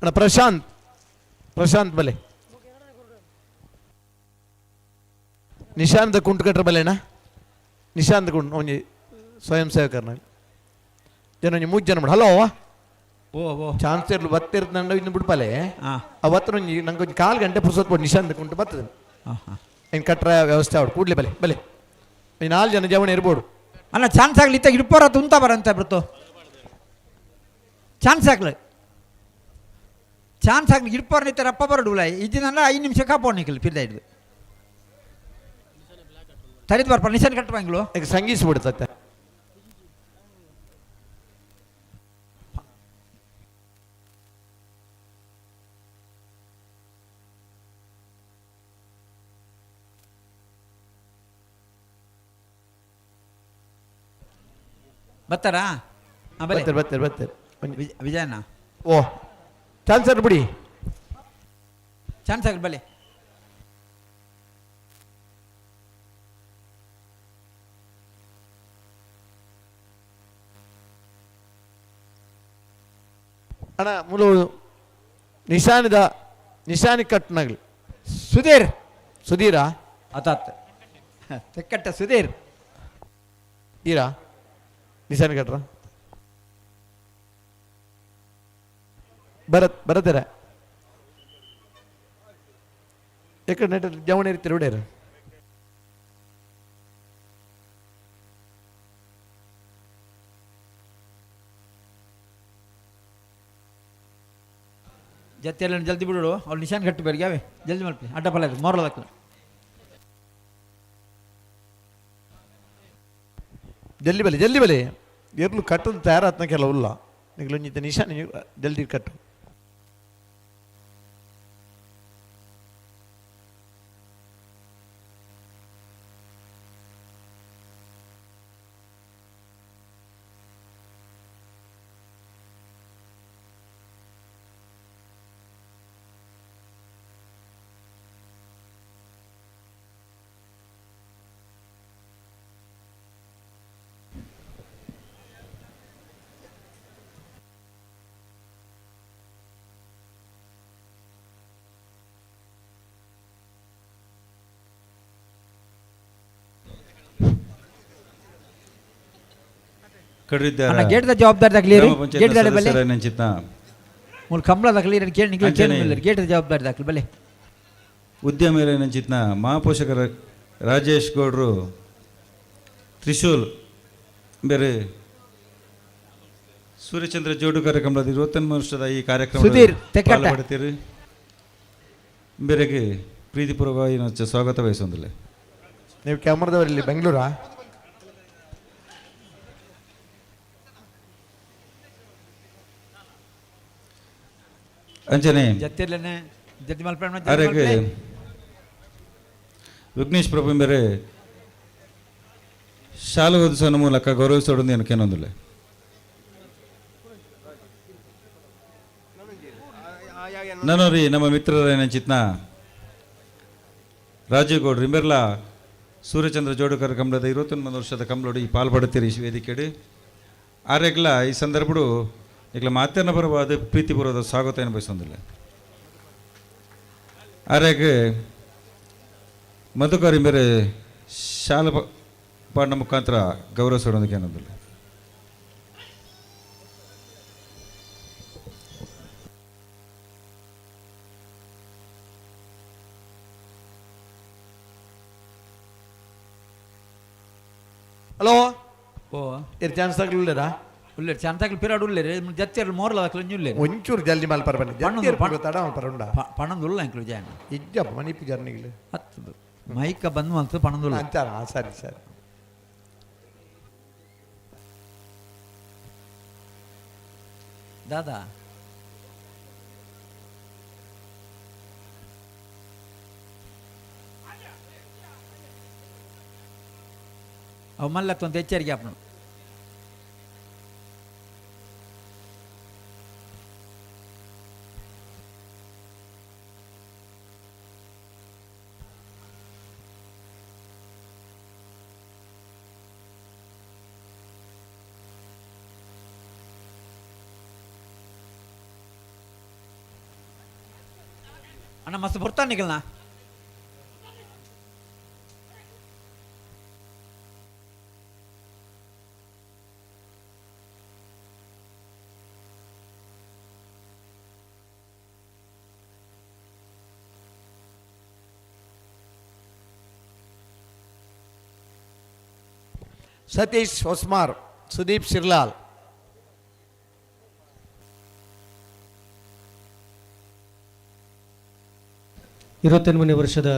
[SPEAKER 11] ಅಣ್ಣ ಪ್ರಶಾಂತ್ ಬಲೆ ನಿಶಾಂತ್ ಕುಂಟುಕಟ್ರ ಬಲೆನಾ ನಿಶಾಂತ್ ಕುಂಟ್ ಒಂಜಿ ಸ್ವಯಂ ಸೇವಕರ್ನ ಜನ ಒಂಜಿ 3 ಜನ ಹಲೋ ಚಾನ್ಸ್ ಇರ್ಲು ಬತ್ತಿರ್ತಂಡ ಇನ್ನು ಬಿಡ್ಪಲೆ ಅವತ್ತು ನಂಗೆ ಒಂದು 4 ಗಂಟೆ ಪುರ್ಸೊತ್ ಪೋಡು ನಿಶಾಂತ್ ಕುಂಟು ಬರ್ತದೆ ಏನು ಕಟ್ರ ವ್ಯವಸ್ಥೆ ಆಡು ಕೂಡ್ಲೆ ಬಲೆ 4 ಜನ ಜವಣ ಇರ್ಬೋದು
[SPEAKER 14] ಅಲ್ಲ ಚಾನ್ಸ್ ಆಗಲಿ ಇತ್ತ ಇಡ್ಪೋರ ತುಂತ ಬರಂತ ಬಿಡ್ತು ಚಾನ್ಸ್ ಆಗಲಿ ಇಡ್ಪೋರ್ ನಿತ್ತ ರಪ್ಪ ಬರಡುಲ್ಲ ಇದ್ದಿನ 5 ನಿಮಿಷ ಕಾಪೋಣ್ ನಿಖಿಲ್ ಪಿರ್ದ ಹಿಡಿದು ತರಿದು ಬರ್ಪ ನಿಶಾನ್ ಕಟ್ಟ ಬಂಗ್ಲು
[SPEAKER 11] ಈಗ ಸಂಗೀಸ್ಬಿಡ್ತತ್ತೆ
[SPEAKER 14] ಬರ್ತಾರಾ
[SPEAKER 11] ಬರ್ತಾರೆ
[SPEAKER 14] ವಿಜಯನ
[SPEAKER 11] ಓ ಚಾನ್ಸ್ ಬಿಡಿ
[SPEAKER 14] ಚಾನ್ಸ್ ಆಗಲಿ ಬಲೆ
[SPEAKER 11] ಅಣ್ಣ ಮುಲು ನಿಶಾನಿ ಕಟ್ನಾಗ್ಲಿ ಸುಧೀರಾ
[SPEAKER 14] ಅತಾತ್ ತೆಕ್ಕಟ್ಟ ಸುಧೀರ್
[SPEAKER 11] ಈರಾ ನಿಶಾನಿ ಕಟ್ರ ಬರತ್ತೀರ ಎಕಡೆ ನೆಟ್ ಜವಣ ಇರ್ತೀರ ಹೊಡ್ಯಾರ
[SPEAKER 14] ಜೊತೆಯಲ್ಲಿ ಜಲ್ದಿ ಬಿಡು ಅವ್ರು ನಿಶಾನ್ ಕಟ್ಟಿ ಬೇರೆ ಜಲ್ದಿ ಮಲ್ಪಿ ಅಡ್ಡ ಫಲ ಮೋರ್ಲದಕ್ಕ
[SPEAKER 11] ಜಲ್ದಿ ಬಲೆ ಎರ್ಲು ಕಟ್ಟದು ತಯಾರಾತ್ನ ಕೆಲವು ಇಲ್ಲ ನಿಗ್ಲೊಂಜಿತ ನಿಶಾನಿ ಜಲ್ದಿ ಕಟ್ಟು
[SPEAKER 6] ಕಡ್ರಿದ್ದಾರೆ
[SPEAKER 14] ಗೇಟ್ ದ ಜವಾಬ್ದಾರಿ ದಾಖಲಿ ಗೇಟ್ ದಾಡೆ ಬಲೆ
[SPEAKER 6] ನೆಂಚಿತ್ನ
[SPEAKER 14] ಮೂಲ ಕಂಬಳ ದಾಖಲಿ ಕೇಳಿ ನಿಖಿಲ್ ಕೇಳಿ ಗೇಟ್ ದ ಜವಾಬ್ದಾರಿ ದಾಖಲಿ ಬಲೆ
[SPEAKER 6] ಉದ್ಯಮ ನೆಂಚಿತ್ನ ಮಹಾಪೋಷಕರ ರಾಜೇಶ್ ಗೌಡ್ರು ತ್ರಿಶೂಲ್ ಬೇರೆ ಸೂರ್ಯಚಂದ್ರ ಜೋಡು ಕಾರ್ಯಕ್ರಮದ 21 ವರ್ಷದ ಈ ಕಾರ್ಯಕ್ರಮ ಪಡ್ತೀರಿ ಬೇರೆಗೆ ಪ್ರೀತಿಪೂರ್ವಕವಾಗಿ ಸ್ವಾಗತ ವಹಿಸೊಂದಿಲ್ಲ
[SPEAKER 11] ನೀವು ಕ್ಯಾಮ್ರಾದವರಲ್ಲಿ ಬೆಂಗಳೂರಾ
[SPEAKER 6] ಅಂಚನೆ ಅರೆಗೆ ವಿಘ್ನೇಶ್ ಪ್ರಭು ಬೇರೆ ಶಾಲೆ ಓದಿಸೋನ ಮೂಲಕ ಗೌರವಿಸೋದು ಏನಕ್ಕೇನೊಂದಿಲ್ಲ ನಾನು ರೀ ನಮ್ಮ ಮಿತ್ರರ ನೆಂಚಿತ್ನ ರಾಜೀವ್ ಗೌಡ್ರು ಇಂಬೆರ್ಲ ಸೂರ್ಯಚಂದ್ರ ಜೋಡು ಕಾರ್ಯಕ್ರಮದ 21 ವರ್ಷದ ಕಂಬಳೋಡಿ ಪಾಲ್ಪಡುತ್ತೀರಿ ಈ ವೇದಿಕೆಡಿ ಆರೆಗ್ಲ ಈ ಸಂದರ್ಭಡು ಈಗ ಮಾತೇನ ಬರವಾದ ಪ್ರೀತಿಪೂರ್ವದ ಸ್ವಾಗತ ಏನು ಬಯಸೊಂದಿಲ್ಲ ಆರೆಗೆ ಮಧುಕರಿ ಬೇರೆ ಶಾಲಾ ಪಾಠ ಮುಖಾಂತರ ಗೌರವಿಸೋದಕ್ಕೆ ಏನೊಂದಿಲ್ಲ
[SPEAKER 11] ಹಲೋ
[SPEAKER 14] ಓ
[SPEAKER 11] ಚಾನ್ಸ್ ಆಗ್ಲಿಲ್ಲರಾ
[SPEAKER 14] ಉಳ್ಳೇರು ಚಾನ್ಸಾಗ್ಲಿ ಪಿರಾಡ್ ಉಳ್ಳೇರು ಜತ್ತಿಯರ್ಲು ಮೋರ್ಲ ದಾಖಲೆ
[SPEAKER 11] ಒಂಚೂರು ಜಲ್ದಿ ಮಲ್ಪರ ಬನ್ನಿ ತಡ ಮಲ್ಪರುಂಡ
[SPEAKER 14] ಪಣಂದು ಉಳ್ಳ ಅಂಕಲು ವಿಜಯಣ್ಣ
[SPEAKER 11] ಇಜ್ಜಪ್ಪ ಮನಿಪು ಜರ್ನಿಗಳು
[SPEAKER 14] ಹತ್ತು ಮೈಕ ಬಂದು ಮಲ್ತು ಪಣಂದು ಉಳ್ಳ
[SPEAKER 11] ಅಂತಾರ ಸರಿ ಸರಿ
[SPEAKER 14] ದಾದಾ ಅವು ಮಲ್ಲತ್ತೊಂದು ಎಚ್ಚರಿಕೆ ಅಪ್ಪನು ಅಣ್ಣ ಮಸ್ತ್ ಬರ್ತಾನೆ ನಿಖಲ್ನ
[SPEAKER 11] ಸತೀಶ್ ಹೊಸ್ಮಾರ್, ಸುದೀಪ್ ಶಿರ್ಲಾಲ್.
[SPEAKER 4] ನೇ ವರ್ಷದ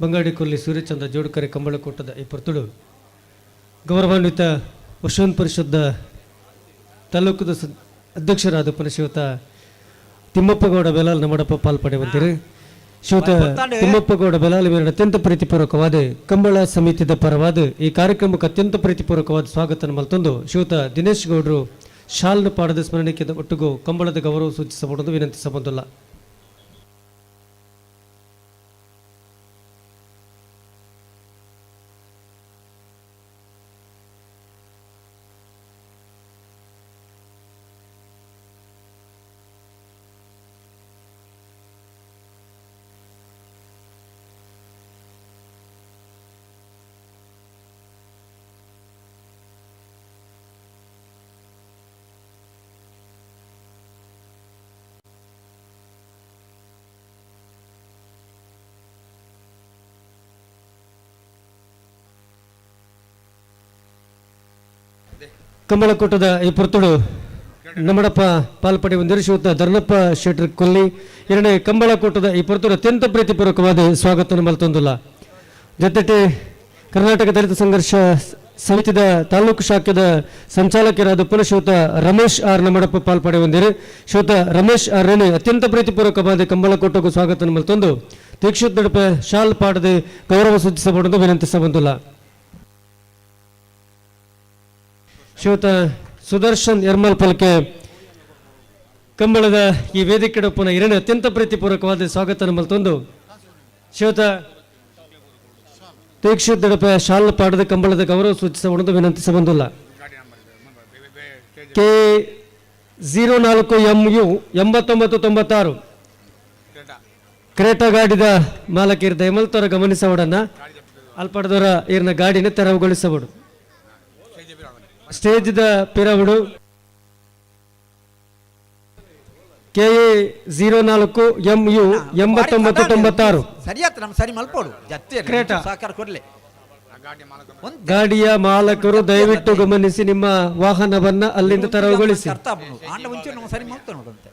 [SPEAKER 4] ಬಂಗಾಡಿ ಕೊಲ್ಲಿ ಸೂರ್ಯಚಂದ್ರ ಜೋಡುಕರೆ ಕಂಬಳಕೂಟದ ಈ ಪೊರ್ತುಡು ಗೌರವಾನ್ವಿತ ವಶವಂತ ಪರಿಷತ್ದ ತಾಲೂಕದ ಅಧ್ಯಕ್ಷರಾದ ಪುನಃ ತಿಮ್ಮಪ್ಪಗೌಡ ಬೆಲಾಲ್ ನಮ್ಮಡಪ್ಪ ಪಾಲ್ಪಡೆ ಬಂದಿರಿ. ಶ್ರೀಯುತ ತಿಮ್ಮಪ್ಪಗೌಡ ಬೆಲಾಲ್ ಇವರ ಅತ್ಯಂತ ಪ್ರೀತಿಪೂರ್ವಕವಾದ ಕಂಬಳ ಸಮಿತಿಯ ಪರವಾದ ಈ ಕಾರ್ಯಕ್ರಮಕ್ಕೆ ಅತ್ಯಂತ ಪ್ರೀತಿಪೂರ್ವಕವಾದ ಸ್ವಾಗತ ಮಲ್ತೊಂದು ಶ್ರೀಯುತ ದಿನೇಶ್ ಗೌಡರು ಶಾಲ್ನ ಪಾಡದ ಸ್ಮರಣೆಗೆ ಒಟ್ಟಿಗೂ ಕಂಬಳದ ಗೌರವ ಸೂಚಿಸಬಹುದು ವಿನಂತಿಸಬಹುದಿಲ್ಲ. ಕಂಬಳಕೂಟದ ಈ ಪೊರ್ತುಡು ನಮ್ಮಡಪ್ಪ ಪಾಲ್ಪಡೆ ಹೊಂದಿರು ಶ್ರೀಯುತ ಧರ್ಮಪ್ಪ ಶೆಟ್ರ್ ಕೊಲ್ಲಿ ಎರಡನೇ ಕಂಬಳಕೂಟದ ಈ ಪೊರ್ತುಡು ಅತ್ಯಂತ ಪ್ರೀತಿಪೂರ್ವಕವಾದ ಸ್ವಾಗತ ಮಲ್ತೊಂದಿಲ್ಲ. ಜೊತೆಗೆ ಕರ್ನಾಟಕ ದಲಿತ ಸಂಘರ್ಷ ಸಮಿತಿದ ತಾಲೂಕು ಶಾಖೆದ ಸಂಚಾಲಕರಾದ ಪುನಃ ಶ್ರೀಯುತ ರಮೇಶ್ ಆರ್ ನಮ್ಮಡಪ್ಪ ಪಾಲ್ಪಡೆ ಹೊಂದಿರು ಶ್ರೀಯುತ ರಮೇಶ್ ಆರ್ ರೇಣು ಅತ್ಯಂತ ಪ್ರೀತಿಪೂರ್ವಕವಾದ ಕಂಬಳಕೂಟಗೂ ಸ್ವಾಗತ ಮಲ್ತೊಂದು ದೀಕ್ಷಿತ್ ನಡಪ ಶಾಲ್ ಪಾಡದೆ ಗೌರವ ಸೂಚಿಸಬಹುದು ವಿನಂತಿಸಬಹುದಿಲ್ಲ. ಶ್ರೀಯುತ ಸುದರ್ಶನ್ ಯರ್ಮಲ್ ಪಲ್ಕೆ ಕಂಬಳದ ಈ ವೇದಿಕೆ ಪುನಃ ಎರಡನೇ ಅತ್ಯಂತ ಪ್ರೀತಿಪೂರ್ವಕವಾದ ಸ್ವಾಗತ ಮಲ್ತೊಂದು ಶ್ರೀಯುತ ದೀಕ್ಷಿತ್ ದಡಪ ಶಾಲ್ ಪಾಡದ ಕಂಬಳದ ಗೌರವ ಸೂಚಿಸಬಹುದು ವಿನಂತಿಸಬಹುದಿಲ್ಲ. K04MU 8996 ಕ್ರೇಟಾ ಗಾಡಿದ ಮಾಲಕೀರ್ ದಯಮಲ್ತವರ ಗಮನಿಸಬಹುದನ್ನ ಅಲ್ಪಡದವರ ಈರ್ನ ಗಾಡಿನ ತೆರವುಗೊಳಿಸಬಹುದು. ಸ್ಟೇಜ್ದ ಪಿರವುಡು K04MU 8996
[SPEAKER 14] ಸರಿಯಾತ ನಮ್ಮ ಸರಿ ಮಲ್ಪೋಡು
[SPEAKER 4] ಕ್ರೇಟಾ
[SPEAKER 14] ಸಾಕಾರ ಕೊಡ್ಲೆ
[SPEAKER 4] ಗಾಡಿಯ ಮಾಲಕರು ದಯವಿಟ್ಟು ಗಮನಿಸಿ ನಿಮ್ಮ ವಾಹನವನ್ನ ಅಲ್ಲಿಂದ ತೆರವುಗೊಳಿಸಿ.
[SPEAKER 14] ಆಂಡ ಮುಂಚೆ ನಮ್ಮ ಸರಿ ಮಲ್ತ ನೋಡಂತೆ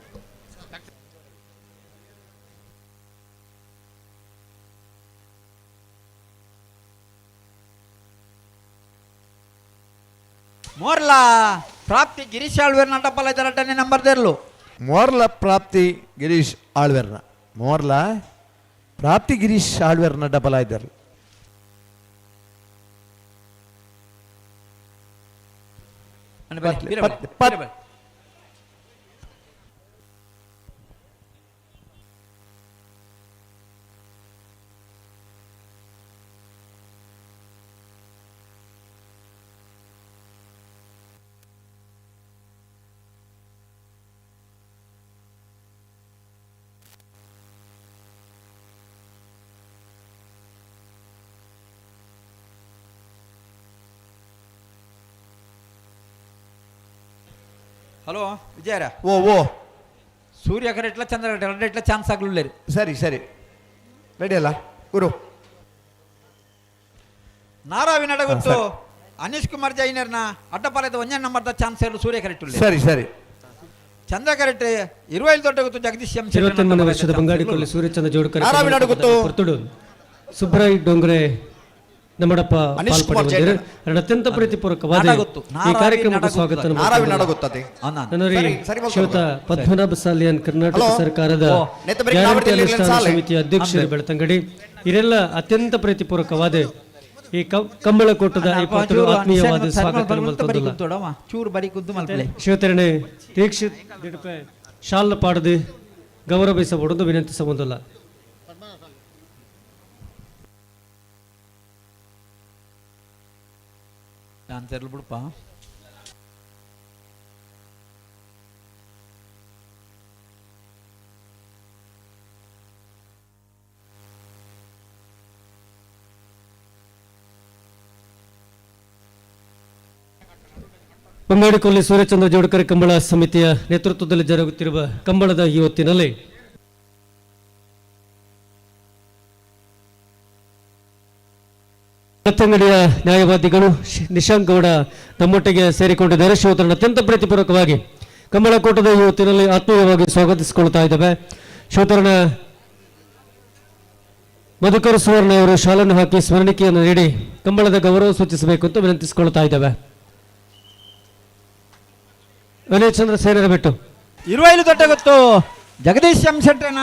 [SPEAKER 14] ಮೋರ್ಲ ಪ್ರಾಪ್ತಿ ಗಿರೀಶ್ ಆಳ್ವೇರ್ ನಟಪ್ಪಲ ಜರಟನೆ ನಂಬರ್ ದೇರ್ಲು
[SPEAKER 11] ಮೋರ್ಲ ಪ್ರಾಪ್ತಿ ಗಿರೀಶ್ ಆಳ್ವೆರ್ನ ಮೋರ್ಲ ಪ್ರಾಪ್ತಿ ಗಿರೀಶ್ ಆಳ್ವೆರ್ನ ಡಬಲ ಇದ್ದರು.
[SPEAKER 14] ಹಲೋ ವಿಜಯರ
[SPEAKER 11] ಓ ಓ
[SPEAKER 14] ಸೂರ್ಯ ಕರೆ ಇಟ್ಲ ಚಂದ್ರ ಕರೆ ಎರಡು ಇಟ್ಲ ಚಾನ್ಸ್ ಆಗ್ಲಿಲ್ಲ ರೀ.
[SPEAKER 11] ಸರಿ ಸರಿ ರೆಡಿ ಅಲ್ಲ ಗುರು
[SPEAKER 14] ನಾರಾವಿ ನಡಗುತ್ತು ಅನೀಶ್ ಕುಮಾರ್ ಜೈನರ್ನ ಅಡ್ಡಪಾಲದ ಒಂದೇ ನಂಬರ್ದ ಚಾನ್ಸ್ ಹೇಳು ಸೂರ್ಯ ಕರೆಕ್ಟ್
[SPEAKER 11] ಸರಿ ಸರಿ
[SPEAKER 14] ಚಂದ್ರ ಕರೆಕ್ಟ್ 25 ದೊಡ್ಡ ಗೊತ್ತು ಜಗದೀಶ್ ಎಂ
[SPEAKER 4] 21ನೇ ವರ್ಷದ ಬಂಗಾಡಿ ಕೊಲ್ಲಿ ಸೂರ್ಯಚಂದ್ರ ಜೋಡುಕರೆ
[SPEAKER 11] ನಾರಾವಿ ನಡಗುತ್ತು
[SPEAKER 4] ಪೊರ್ತುಡು ಸುಬ್ರಾಯ್ ಡೊಂಗ್ರೆ ನಮ್ಮಡಪ್ಪ ಪಾಲ್ಪಡೆ ಎರಡು ಅತ್ಯಂತ ಪ್ರೀತಿಪೂರ್ವಕವಾದ ಈ ಕಾರ್ಯಕ್ರಮಕ್ಕೆ ಸ್ವಾಗತ. ಶ್ರೀಯುತ ಪದ್ಮನಾಭ ಸಾಲಿಯನ್ ಕರ್ನಾಟಕ ಸರ್ಕಾರದ ಗ್ಯಾರಂಟಿ ಅನುಷ್ಠಾನ ಸಮಿತಿಯ ಅಧ್ಯಕ್ಷರು ಬೆಳ್ತಂಗಡಿ ಇವರೆಲ್ಲ ಅತ್ಯಂತ ಪ್ರೀತಿಪೂರ್ವಕವಾದ ಈ ಕಂಬಳಕೂಟದ ಈ ಪಾತ್ರ ಆತ್ಮೀಯವಾದ ಸ್ವಾಗತ ಶ್ರೀಯುತರಣೆ ದೀಕ್ಷಿತ್ ದಿಡಪೆ ಶಾಲ್ ಪಾಡದೆ ಗೌರವಿಸಬಹುದು ವಿನಂತಿಸಬಹುದಿಲ್ಲ.
[SPEAKER 14] ಚಾನ್ಸ್ ಬಿಡಪ್ಪ
[SPEAKER 4] ಬಂಗಾಡಿಕೊಲ್ಲಿ ಸೂರ್ಯಚಂದ್ರ ಜೋಡುಕರೆ ಕಂಬಳ ಸಮಿತಿಯ ನೇತೃತ್ವದಲ್ಲಿ ಜರುಗುತ್ತಿರುವ ಕಂಬಳದ ಈ ಹೊತ್ತಿನಲ್ಲಿ ಬೆಳ್ತಂಗಡಿಯ ನ್ಯಾಯವಾದಿಗಳು ನಿಶಾಂಕ್ ಗೌಡ ನಮ್ಮೊಟ್ಟಿಗೆ ಸೇರಿಕೊಂಡಿದ್ದಾರೆ. ಶ್ರೋತರನ್ನು ಅತ್ಯಂತ ಪ್ರೀತಿಪೂರ್ವಕವಾಗಿ ಕಂಬಳಕೂಟದ ಈ ಹೊತ್ತಿನಲ್ಲಿ ಆತ್ಮೀಯವಾಗಿ ಸ್ವಾಗತಿಸಿಕೊಳ್ತಾ ಇದ್ದೇವೆ. ಶ್ರೋತರನ ಮಧುಕರ್ ಸುವರ್ಣ ಅವರು ಶಾಲನ್ನು ಹಾಕಿ ಸ್ಮರಣಿಕೆಯನ್ನು ನೀಡಿ ಕಂಬಳದ ಗೌರವ ಸೂಚಿಸಬೇಕು ಅಂತ ವಿನಂತಿಸಿಕೊಳ್ತಾ ಇದ್ದೇವೆ. ವಿನಯ್ ಚಂದ್ರ ಸೇರಿರ ಬಿಟ್ಟು
[SPEAKER 14] ಇರುವೈಲು ದೊಡ್ಡ ಗೊತ್ತು ಜಗದೀಶ್ ಎಂ ಶೆಟ್ಟನ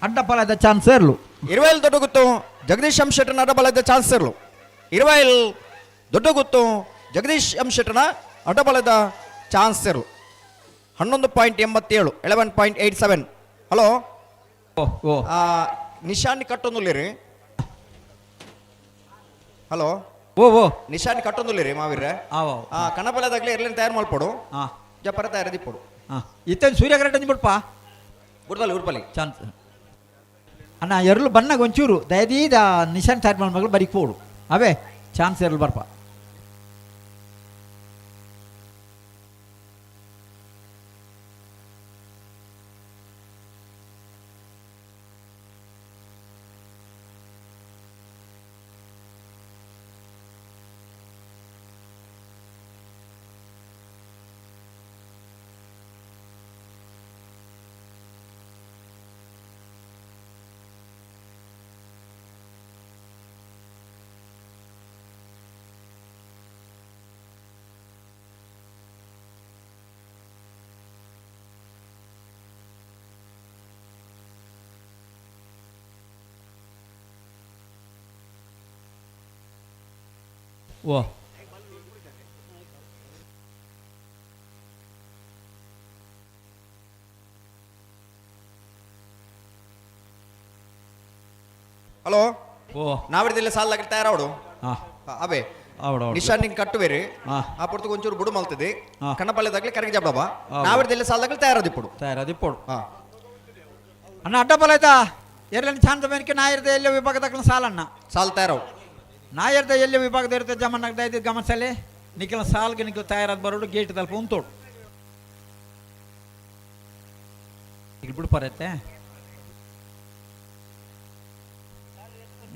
[SPEAKER 14] ಅಡ್ಡಪಾಲದ ಚಾನ್ಸ್ ಇರಲು.
[SPEAKER 17] ಇರುವೈಲ್ ದೊಡ್ಡ ಗೊತ್ತು ಜಗದೀಶ್ ಎಂ ಶೆಟ್ಟನ ಅಡ್ಡಬಲದ ಚಾನ್ಸ್ ಇರಲು. ಇರುವೈಲ್ ದೊಡ್ಡ ಗೊತ್ತು ಜಗದೀಶ್ ಎಂ ಶೆಟ್ಟನ ಅಡ್ಡಬಲದ ಚಾನ್ಸ್ ಇರಲು. 11.87 11.87. ಹಲೋ ನಿಶಾನಿ ಕಟ್ಟೊಂದುಲ್ಲಿರಿ. ಹಲೋ ನಿಶಾನಿ ಕಟ್ಟೊಂದುಲ್ಲಿರಿ ಮಾವಿರ್ರೆ ಕಣಬಲದಾಗ್ಲಿ ಇರ್ಲಿ ತಯಾರು ಮಾಡ್ಕೊಡು. ಜಪ್ಪರ ತಯಾರದಿಪ್ಪಡು
[SPEAKER 14] ಇತ್ತ ಸೂರ್ಯಗ್ರಹಣ ಬಿಡ್ಪಾ
[SPEAKER 17] ಉರ್ಬಲಿ ಉರ್ಬಲಿ
[SPEAKER 14] ಚಾನ್ಸ್ ಅಣ್ಣ ಎರಲು ಬಣ್ಣಗೆ ಒಂಚೂರು ದಯದೀದ ನಿಶಾನ್ ತಯಾರು ಮಾಡಿ ಮಗಳು ಬರೀಕ್ ಪೋಡು ಅವೇ ಚಾನ್ಸ್ ಎರಲು ಬರ್ಪ. ಓ
[SPEAKER 17] ಹಲೋ ನಾವಿಡ್ದಿಲ್ಲ ಸಾಲಾಗಿ ತಯಾರಾವಡು ಅವೇ ನಿಶಾನಿಂಗ್ ಕಟ್ಟುವೇರಿ ಆ ಪುರ್ತಕ್ಕೆ ಒಂಚೂರು ಬುಡು ಮಲ್ತದೆ ಕಣ್ಣಪಲ್ಯದಾಗ್ಲಿ ಕರೆಗೆ ಜಬ್ಬ ನಾವಿಡ್ದಿಲ್ಲ ಸಾಲಾಗ್ಲಿ ತಯಾರದಿಪ್ಪಡು
[SPEAKER 14] ಅಣ್ಣ ಅಡ್ಡಬಲ ಆಯ್ತಾ ಎರಡನೇ ಚಾನ್ಸ್ ಮೇರಿಕೆ ನಾಯಿರದ ಎಲ್ಲ ವಿಭಾಗದ ಸಾಲಣ್ಣ
[SPEAKER 17] ಸಾಲ್ ತಯಾರವು
[SPEAKER 14] ನಾಯರ್ದ ಎಲ್ಲಿ ವಿಭಾಗದ ಇರುತ್ತೆ ಜಮನ್ನಾಗ್ತಾ ಇದ್ದಿದ್ದು ಗಮನಿಸಲಿ ನಿಖಿಲ ಸಾಲ್ಗೆ ನಿಖಿಲ ತಯಾರಾದ ಬರೋಡು ಗೇಟ್ ತಲುಪ ಉಂತೋಡು ಈಗ ಬಿಡು ಬರುತ್ತೆ.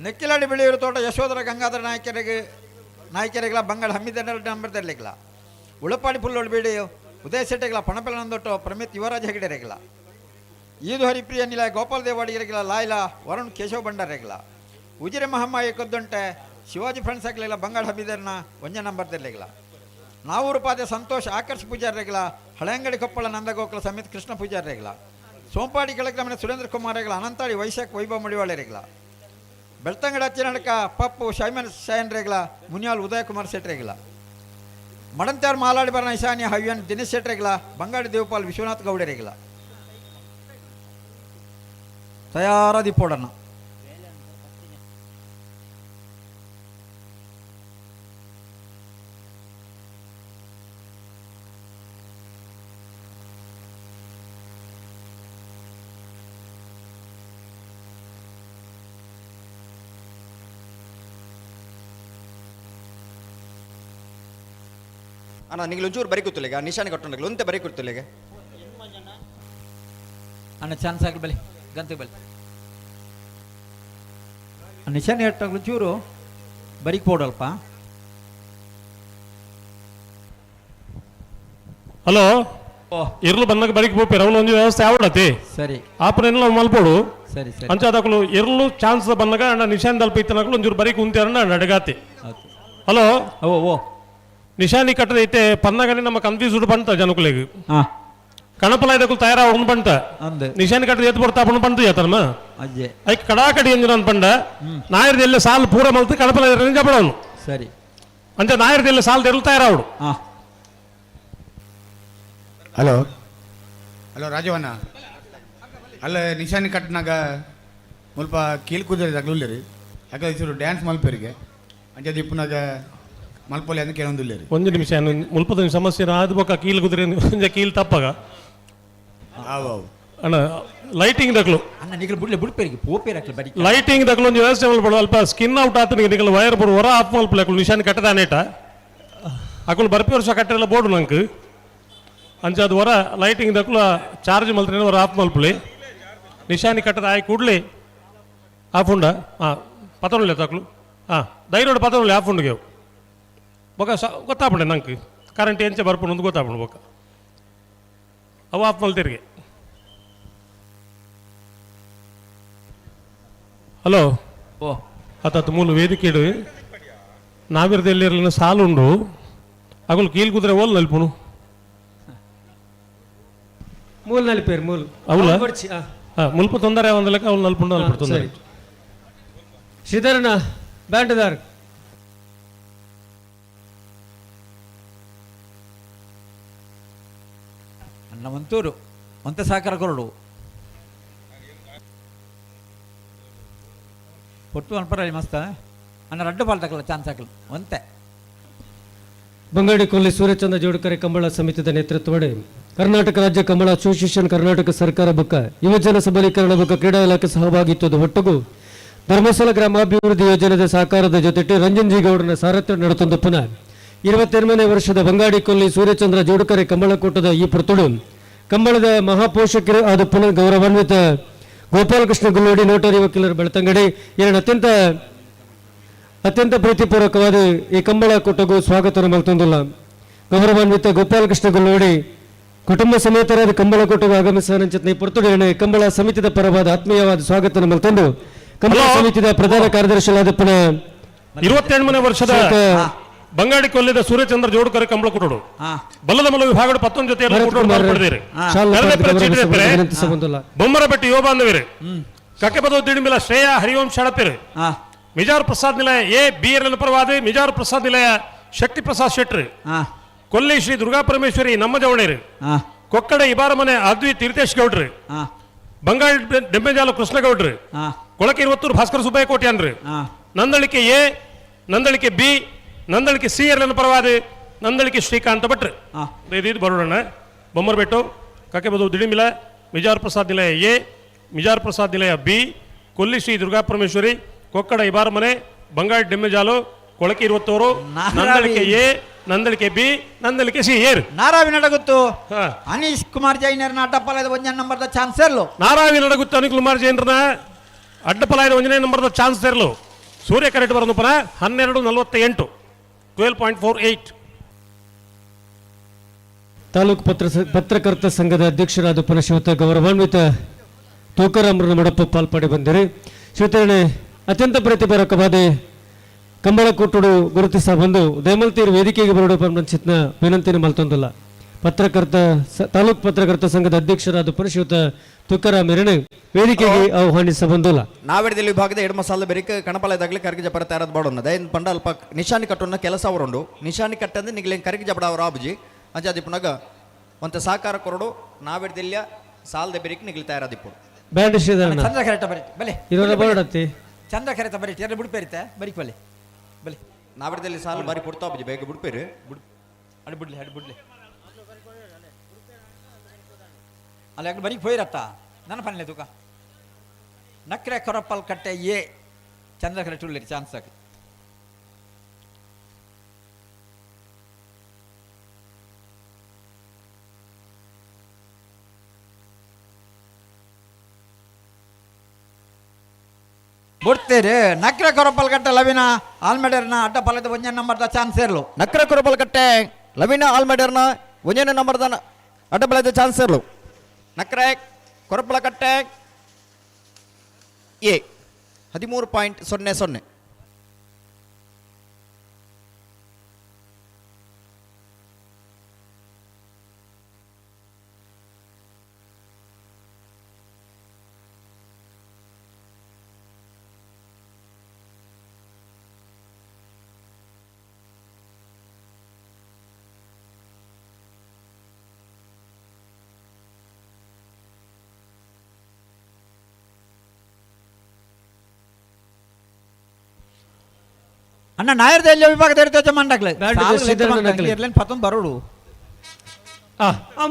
[SPEAKER 14] ನೆಕ್ಕಿಲಾಡಿ ಬೆಳೆಯೂರು ತೋಟ ಯಶೋಧರ ಗಂಗಾಧರ ನಾಯಕರಿಗಳ ಬಂಗಾಳ ಹಮ್ಮಿದ ನಂಬರ್ದಲ್ಲಿಗಳ ಉಳಪಾಡಿ ಪುಲ್ಲೋಳು ಬೇಡಿ ಉದಯ ಶೆಟ್ಟಿಗಳ ಪಣಪೆಲ ನಂದೊಟ್ಟು ಪ್ರಮಿತ್ ಯುವರಾಜ ಹೆಗಡೆರೆಗಳ ಈದು ಹರಿಪ್ರಿಯ ನಿಲ ಗೋಪಾಲ್ ದೇವಾಡಿಗರಿಗಳ ಲಾಯ್ಲಾ ವರುಣ್ ಕೇಶವ ಭಂಡಾರೆಗಳ ಉಜಿರೆ ಮಹಮ್ಮಾಯಿ ಕೊದ್ದುಂಟೆ ಶಿವಾಜಿ ಫ್ರೆಂಡ್ಸ್ ಆಗಲಿಲ್ಲ ಬಂಗಾಳ ಹಮ್ಮಿದರ್ನ ಒಂಜ ನಂಬರ್ದಲ್ಲಿಗಳ ನಾವೂರು ಪಾದೆ ಸಂತೋಷ್ ಆಕರ್ಷ್ ಪೂಜಾರಿಗಳ ಹಳೆಂಗಡಿ ಕೊಪ್ಪಳ ನಂದಗೋಕುಲ ಸಮೇತ ಕೃಷ್ಣ ಪೂಜಾರಿಗಳ ಸೋಂಪಾಡಿ ಕೆಳಕ್ರಮಣ ಸುರೇಂದ್ರ ಕುಮಾರಗಳ ಅನಂತಾಡಿ ವೈಶಾಖ್ ವೈಭವ ಮಡಿವಾಳೆರೆಗಳ ಬೆಳ್ತಂಗಡ ಅಚ್ಚಿನಡಕ ಪಪ್ಪು ಶೈಮನ್ ಶಯನ್ರೇಗಳ ಮುನಿಯಾಲ್ ಉದಯ ಕುಮಾರ್ ಶೆಟ್ರೇಗಳ ಮಡಂತ್ಯಾರ್ ಮಾಲಾಡಿ ಬರಣ ಈಶಾನ್ಯ ಹವ್ಯನ್ ದಿನೇಶ್ ಶೆಟ್ರೇಗಳ ಬಂಗಾಡಿ ದೇವಪಾಲ್ ವಿಶ್ವನಾಥ್ ಗೌಡರೇಗಳ ತಯಾರಾದಿಪ್ಪೋಡಣ್ಣ.
[SPEAKER 17] ಅಣ್ಣ ನಿಂಗೆ ಒಂಚೂರು ಬರೀ ಕೂತಲೆಗ ನಿಶಾನಿ ಕಟ್ಟೋಣ ಒಂತೆ ಬರೀ ಕೂತಲೆಗ
[SPEAKER 14] ಅಣ್ಣ ಚಾನ್ಸ್ ಆಗಲಿ ಬಲಿ ಗಂತೆ ಬಲಿ ನಿಶಾನಿ ಇಟ್ಟಾಗ್ಲು ಚೂರು ಬರೀಕ್ ಪೋಡಲ್ಪ.
[SPEAKER 20] ಹಲೋ ಇರ್ಲು ಬಂದಾಗ ಬರೀಕ್ ಬೋಪೇರ ಅವನು ಒಂದು ವ್ಯವಸ್ಥೆ ಆವಡತಿ
[SPEAKER 14] ಸರಿ
[SPEAKER 20] ಆಪನೆಲ್ಲ ಮಲ್ಪೋಡು
[SPEAKER 14] ಸರಿ ಸರಿ
[SPEAKER 20] ಅಂಚಾದಕ್ಕಲು ಇರ್ಲು ಚಾನ್ಸ್ ಬಂದಾಗ ಅಣ್ಣ ನಿಶಾನ್ ದಲ್ಪ ಇತ್ತನಕ್ಕಲು ಒಂಚೂರು ಬರೀಕ್ ಕುಂತಾರಣ್ಣ ನಡಗಾತಿ. ಹಲೋ
[SPEAKER 14] ಓ
[SPEAKER 20] ನಿಶಾನಿ ಕಟ್ಟದೈತೆ ಪನ್ನಗನೆ ನಮ್ಮ ಕನ್ಫ್ಯೂಸ್ಡ್ ಬಂತ ಜನಕುಲೆಗೆ ಕಣಪಲಾಯ್ದಕ್ಕೂ ತಯಾರ ಒಂದು ಬಂತ ನಿಶಾನಿ ಕಟ್ಟದ ಎತ್ತು ಬರ್ತಾ ಪಣ ಬಂತು ಯಾತನಮ್ಮ ಐಕ್ ಕಡಾಕಡಿ ಎಂಜಿನ ಪಂಡ ನಾಯರ್ದ ಎಲ್ಲ ಸಾಲ್ ಪೂರ ಮಲ್ತು ಕಣಪಲಾಯ್ದ ಜಬಡವನು
[SPEAKER 14] ಸರಿ
[SPEAKER 20] ಅಂತ ನಾಯರ್ದ ಎಲ್ಲ ಸಾಲ್ ತೆರಳು ತಯಾರಾವಡು.
[SPEAKER 12] ಹಲೋ ಹಲೋ ರಾಜವಣ್ಣ ಅಲ್ಲ ನಿಶಾನಿ ಕಟ್ಟಿನಾಗ ಸ್ವಲ್ಪ ಕೀಲ್ ಕುದುರೆ ತಗಲಿರಿ ಯಾಕೆ ಚೂರು ಡ್ಯಾನ್ಸ್ ಮಲ್ಪರಿಗೆ ಅಂಚೆ ದಿಪ್ಪನಾಗ ಮಲ್ಪೊಲಿ ಅಂತ ಕೇಳೊಂದಿಲ್ಲ ರೀ.
[SPEAKER 20] ಒಂದು ನಿಮಿಷ ಮುಲ್ಪದ ಸಮಸ್ಯೆ ಆದ ಬೊಕ್ಕ ಕೀಲ್ ಕುದುರೆ ಒಂಜ ಕೀಲ್ ತಪ್ಪಾಗ ಅಣ್ಣ ಲೈಟಿಂಗ್ ದಕ್ಲು
[SPEAKER 14] ಅಣ್ಣ ನಿಗಲು ಬಿಡ್ಲೆ ಬಿಡ್ಪೇರಿಗೆ ಪೋಪೇರ್ ಹಾಕ್ಲಿ ಬರೀ
[SPEAKER 20] ಲೈಟಿಂಗ್ ದಕ್ಲು ಒಂದು ವ್ಯವಸ್ಥೆ ಮಲ್ಪಡು ಅಲ್ಪ ಸ್ಕಿನ್ ಔಟ್ ಆತ ನಿಗಲು ವೈರ್ ಬರು ಹೊರ ಆಫ್ ಮಲ್ಪಲೆ ನಿಶಾನ್ ಕಟ್ಟದಾನೇಟ ಅಕುಲು ಬರ್ಪಿ ವರ್ಷ ಕಟ್ಟಿರಲ್ಲ ಬೋರ್ಡು ನಂಗೆ ಅಂಚದು ಹೊರ ಲೈಟಿಂಗ್ ದಕ್ಕುಲ ಚಾರ್ಜ್ ಮಲ್ತಿನ ಹೊರ ಆಫ್ ಮಲ್ಪಲಿ ನಿಶಾನಿ ಕಟ್ಟದ ಆಯ್ ಕೂಡಲೇ ಆಫ್ ಉಂಡ ಹಾಂ ಪತನುಳ್ಳೆ ತಕ್ಲು ಹಾಂ ಧೈರ್ಯ ಪತನುಳ್ಳೆ ಆಫ್ ಉಂಡಿಗೆ ಬೊಕ ಗೊತ್ತಾಪಣೆ ನಂಗೆ ಕರೆಂಟ್ ಎಂಚೆ ಬರ್ಪುಂಡು ಒಂದು ಗೊತ್ತಾಪಣೆ ಬೊಕ ಅವು ಆಫ್ ಮಲ್ತಿರ್ಗೆ. ಹಲೋ
[SPEAKER 14] ಓ
[SPEAKER 20] ಹತ್ತತ್ತು ಮೂಲ ವೇದಿಕೆಡು ನಾವಿರದೆಲ್ಲಿರಲಿನ ಸಾಲುಂಡು ಅಗಲು ಕೀಲ್ ಕುದ್ರೆ ಓಲ್ ನಲ್ಪುನು
[SPEAKER 4] ಮೂಲ ನಲಿಪೇರು ಮೂಲ
[SPEAKER 20] ಅವಳ ಮುಲ್ಪ ತೊಂದರೆ ಒಂದು ಲೆಕ್ಕ ಅವ್ಳು ನಲ್ಪುಂಡು ನಲ್ಪು ತೊಂದರೆ.
[SPEAKER 4] ಶ್ರೀಧರನ ಬ್ಯಾಂಡ್ದಾರ್
[SPEAKER 14] ಅನ್ನ ಮಂತೂರು ಮಂತೆ ಸಹಕಾರ ಕೊರಡು ಒಟ್ಟು ಅನ್ಪರಲ್ಲಿ ಮಸ್ತ ಅನ್ನ ರಡ್ಡು ಬಾಲ್ ತಗೊಳ್ಳ ಚಾನ್ಸ್ ಹಾಕಲು ಒಂತೆ.
[SPEAKER 4] ಬಂಗಾಡಿ ಕೊಲ್ಲಿ ಸೂರ್ಯಚಂದ್ರ ಜೋಡುಕರೆ ಕಂಬಳ ಸಮಿತಿದ ನೇತೃತ್ವಡೆ ಕರ್ನಾಟಕ ರಾಜ್ಯ ಕಂಬಳ ಅಸೋಸಿಯೇಷನ್ ಕರ್ನಾಟಕ ಸರ್ಕಾರ ಬುಕ್ಕ ಯುವಜನ ಸಬಲೀಕರಣ ಬುಕ್ಕ ಕ್ರೀಡಾ ಇಲಾಖೆ ಸಹಭಾಗಿತ್ವದ ಒಟ್ಟುಗು ಧರ್ಮಸ್ಥಳ ಗ್ರಾಮಾಭಿವೃದ್ಧಿ ಯೋಜನೆದ ಸಾಕಾರದ ಜೊತೆಗೆ ರಂಜನ್ ಜಿ ಗೌಡನ ಸಾರಥ್ಯ ನಡೆತಂದು ಪುನಃ 28ನೇ ವರ್ಷದ ಬಂಗಾಡಿ ಕೊಲ್ಲಿ ಸೂರ್ಯಚಂದ್ರ ಜೋಡುಕರೆ ಕಂಬಳಕೂಟದ ಈ ಪುರ್ತುಡು ಕಂಬಳದ ಮಹಾಪೋಷಕರು ಆದ ಪುನಃ ಗೌರವಾನ್ವಿತ ಗೋಪಾಲಕೃಷ್ಣ ಗುಲ್ಲೋಡಿ ನೋಟರಿ ವಕೀಲರು ಬೆಳ್ತಂಗಡಿ ಎರಡು ಅತ್ಯಂತ ಪ್ರೀತಿಪೂರ್ವಕವಾದ ಈ ಕಂಬಳ ಕೂಟಗೂ ಸ್ವಾಗತ ಮಲ್ತೊಂದಿಲ್ಲ. ಗೌರವಾನ್ವಿತ ಗೋಪಾಲಕೃಷ್ಣ ಗುಲ್ಲೋಡಿ ಕುಟುಂಬ ಸಮೇತರಾದ ಕಂಬಳ ಕೂಟಗೂ ಆಗಮಿಸಿದ ಈ ಪುರ್ತುಡಿಯನ್ನು ಕಂಬಳ ಸಮಿತಿದ ಪರವಾದ ಆತ್ಮೀಯವಾದ ಸ್ವಾಗತ ಮಲ್ತೊಂದು ಕಂಬಳ ಸಮಿತಿಯ ಪ್ರಧಾನ ಕಾರ್ಯದರ್ಶಿಯಾದ ಪುನಃ
[SPEAKER 20] 28ನೇ ವರ್ಷದ ಬಂಗಾಡಿ ಕೊಲ್ಲಿದ ಸೂರ್ಯಚಂದ್ರ ಜೋಡುಕರೆ ಕಂಬಳ ಕೂಟೋಡು ಬಲ್ಲದ ಮಲ ವಿಭಾಗದ 11 ಜೊತೆ ಬೊಮ್ಮರಬೆಟ್ಟಿ ಯುವ ಬಾಂಧವರೇ ಕಕ್ಕೆಪದ ದಿಡಿಮಿಲ ಶ್ರೇಯ ಹರಿವಂಶ ಶಳಪೇರು ಮಿಜಾರ್ ಪ್ರಸಾದ್ ನಿಲಯ ಎ ಬಿ ಎರ್ ಪರವಾದ ಮಿಜಾರ್ ಪ್ರಸಾದ್ ನಿಲಯ ಶಕ್ತಿ ಪ್ರಸಾದ್ ಶೆಟ್ರು ಕೊಲ್ಲಿ ಶ್ರೀ ದುರ್ಗಾ ಪರಮೇಶ್ವರಿ ನಮ್ಮ ಜವಳೇರು ಕೊಕ್ಕಡ ಇಬಾರ ಮನೆ ಅದ್ವಿ ತೀರ್ಥೇಶ್ ಗೌಡ್ರು ಬಂಗಾಳಿ ಡೆಂಬೆಜಾಲ ಕೃಷ್ಣ ಗೌಡ್ರು ಕೊಳಕೆ 20 ಭಾಸ್ಕರ ಸುಬ್ಬಯ್ಯ ಕೋಟ್ಯಾನ್ರು Nandalike A Nandalike B Nandalike C ಎರ್ ಪರವಾದ ನಂದಳಿಕೆ ಶ್ರೀಕಾಂತ ಭಟ್ರು ಇದು ಬರೋಣ ಬೊಮ್ಮರಬೆಟ್ಟು ಕಕ್ಕೆಬದು ದಿಡಿಮಿಲ ಮಿಜಾರ್ ಪ್ರಸಾದ್ ನಿಲಯ ಎ ಮಿಜಾರ್ ಪ್ರಸಾದ್ ನಿಲಯ ಬಿ ಕೊಲ್ಲಿ ಶ್ರೀ ದುರ್ಗಾ ಪರಮೇಶ್ವರಿ ಕೊಕ್ಕಡ ಇಬಾರ ಮನೆ ಬಂಗಾಳಿ ಡೆಮ್ಮೆಜಾಲು ಕೊಳಕೆ 20 Nandalike A Nandalike B Nandalike C ಏರ್
[SPEAKER 14] ನಾರಾವಿ ನಡಗುತ್ತು ಅನೀಶ್ ಕುಮಾರ್ ಜೈನರ್ನ ಅಡ್ಡಪಾಲಯದ 1ನೇ ನಂಬರ್ದ ಚಾನ್ಸ್ ಇರಲು
[SPEAKER 20] ನಾರಾವಿ ನಡಗುತ್ತು ಅನಿಲ್ ಕುಮಾರ್ ಜೈನರ್ನ ಅಡ್ಡಪಾಲಯದ 1ನೇ ನಂಬರ್ದ ಚಾನ್ಸ್ ಇರಲು ಸೂರ್ಯ ಕರೆಕ್ಟ್ ಬರೋದು ಪುನಃ 12:48 12.48.
[SPEAKER 4] ತಾಲೂಕು ಪತ್ರಕರ್ತ ಸಂಘದ ಅಧ್ಯಕ್ಷರಾದ ಪುನಃ ಶ್ರೀಯುತ ಗೌರವಾನ್ವಿತ ತೂಕರಾಮರ ಮಡಪ್ಪ ಪಾಲ್ಪಡೆ ಬಂದಿರಿ. ಶ್ರೀಯುತರೇ ಅತ್ಯಂತ ಪ್ರತಿಭಾರಕವಾದ ಕಂಬಳ ಕೂಟುಡು ಗುರುತಿಸ ಬಂದು ದಯಮಲ್ತೀರು ವೇದಿಕೆಗೆ ಬರೋಡು ಪಂಚಿತ್ನ ವಿನಂತಿನ ಮಲ್ತೊಂದಿಲ್ಲ. ತಾಲೂಕು ಪತ್ರಕರ್ತ ಸಂಘದ ಅಧ್ಯಕ್ಷರಾದ ಪುನಃ ಶ್ರೀಯುತ ತುಕಾರಾಮರನ್ನು ವೇದಿಕೆಗೆ ಆಹ್ವಾನಿಸ ಬಂದಿಲ್ಲ.
[SPEAKER 17] ನಾವೆಡದಲ್ಲಿ ವಿಭಾಗದ ಎಡ ಮಸಾಲೆ ಬೆರಿಕೆ ಕಣಪಾಲಯದಾಗಲಿ ಕರಿಗೆ ಜಪರ ತಯಾರದು ಬಾಡೋಣ ದಯನ್ ಪಂಡ ಅಲ್ಪ ನಿಶಾನಿ ಕಟ್ಟೋಣ ಕೆಲಸ ಅವರುಂಡು ನಿಶಾನಿ ಕಟ್ಟಂದ್ರೆ ನಿಗ್ಲೆ ಕರಿಗೆ ಜಪಡ ಅವರ ಆಬುಜಿ ಅಂಚಾದಿಪ್ಪುನಾಗ ಒಂತ ಸಾಕಾರ ಕೊರಡು ನಾವೆಡದಲ್ಲಿಯ ಸಾಲದ ಬೆರಿಕೆ ನಿಗ್ಲಿ ತಯಾರಾದಿಪ್ಪು
[SPEAKER 4] ಬ್ಯಾಂಡ್ ಶ್ರೀಧರನ
[SPEAKER 14] ಚಂದ್ರ ಕರೆಕ್ಟ್ ಬರೀ ಬಲೆ
[SPEAKER 4] ಇರೋಣ ಬೋರ್ಡತ್ತಿ
[SPEAKER 14] ಚಂದ್ರ ಕರೆಕ್ಟ್ ಬರೀ ಎರಡು ಬಿಡ್ಪೇರಿತೆ ಬರೀಕ್ ಬಲೆ ಬಲೆ
[SPEAKER 17] ನಾವೆಡದಲ್ಲಿ ಸಾಲ ಬಾರಿ ಕೊಡ್ತಾ ಆಬುಜಿ ಬೇಗ ಬಿಡ್ಪೇರಿ
[SPEAKER 14] ಅಡಿ ಬಿಡ್ಲಿ ಅಲ್ಲ ಯಾಕೆ ಬರೀಕ್ ಹೋಯ್ರತ್ತ ನನ್ನ ಪನ್ಲೆ ತೂಕ ನಕ್ರೆ ಕೊರಪ್ಪಲ್ ಕಟ್ಟೆ ಎ ಚಂದ್ರ ಕರೆಕ್ಟ್ ಉಳ್ಳಿರಿ ಚಾನ್ಸ್ ಆಗಿ ಬಿಡ್ತೀರಿ ನಕ್ರೆ ಕೊರಪ್ಪಲ್ ಕಟ್ಟೆ ಲವಿನ ಆಲ್ಮೆಡರ್ನ ಅಡ್ಡಪಾಲದ 1ನೇ ನಂಬರ್ದ ಚಾನ್ಸ್ ಇರಲು
[SPEAKER 17] ನಕ್ರೆ ಕೊರಪ್ಪಲ್ ಕಟ್ಟೆ ಲವಿನ ಆಲ್ಮೆಡರ್ನ 1ನೇ ನಂಬರ್ದ ಅಡ್ಡಪಾಲದ ಚಾನ್ಸ್ ಇರಲು ನಕ್ರೆ ಕೊರಪ್ಪಲ ಕಟ್ಟೆ ಎ 13.00.
[SPEAKER 14] ಅಣ್ಣ ನಾಯರ್ದ ಎಲ್ಲಿ ವಿಭಾಗದ ಇರ್ತೇವೆ ಮಂಡಕ್ಲೆ ಇರ್ಲೇನು ಪತ್ತೊಂದು ಬರೋಡು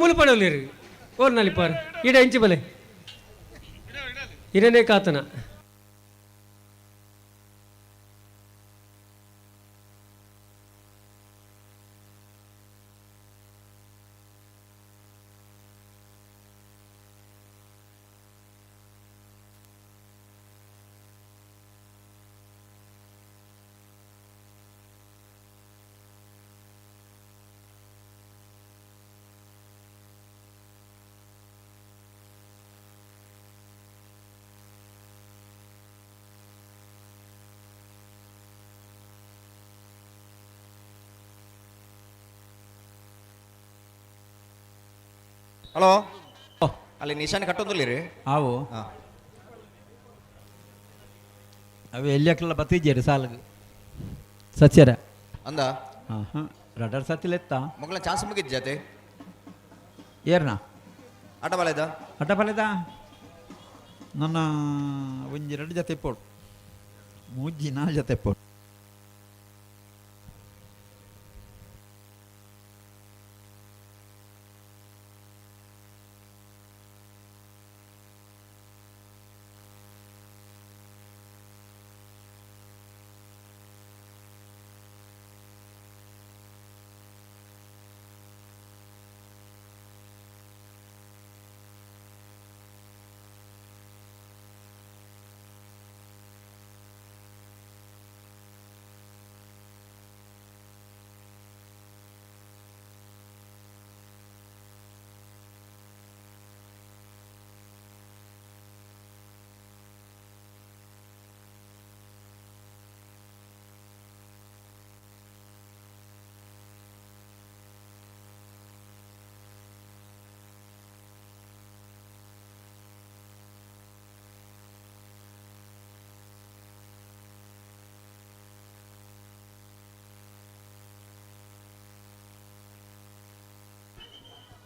[SPEAKER 4] ಮುಲ್ಪಡಲಿ ಓರ್ ನಲಿಪಾರ್ ಇಡ ಇಂಚಿ ಬಲೆ ಇರನೇ ಕಾತನ
[SPEAKER 17] ಹಲೋ ಅಲ್ಲಿ ನಿಶಾನೆ ಕಟ್ಟೊಂದಿಲ್ಲ
[SPEAKER 14] ಆವು ಅವು ಎಲ್ಲಿಯಕ್ಕೆಲ್ಲ ಬತ್ತಿದ್ದೀರಿ ಸಾಲಿಗೆ ಸಚ್ಯರ
[SPEAKER 17] ಅಂದ
[SPEAKER 14] ಹಾಂ ರಡರ್ ಸತ್ತಿಲ್ಲ ಎತ್ತ
[SPEAKER 17] ಮಗಳ ಚಾನ್ಸ್ ಮುಗಿದ್ ಜತೆ
[SPEAKER 14] ಏರ್ನಾ
[SPEAKER 17] ಆಟಬಾಲೆದ
[SPEAKER 14] ಅಟಪಲೆದ ನನ್ನ ಒಂಜಿ 2 ಜೊತೆ ಪೋಡು 3-4 ಜೊತೆ ಪೋಡು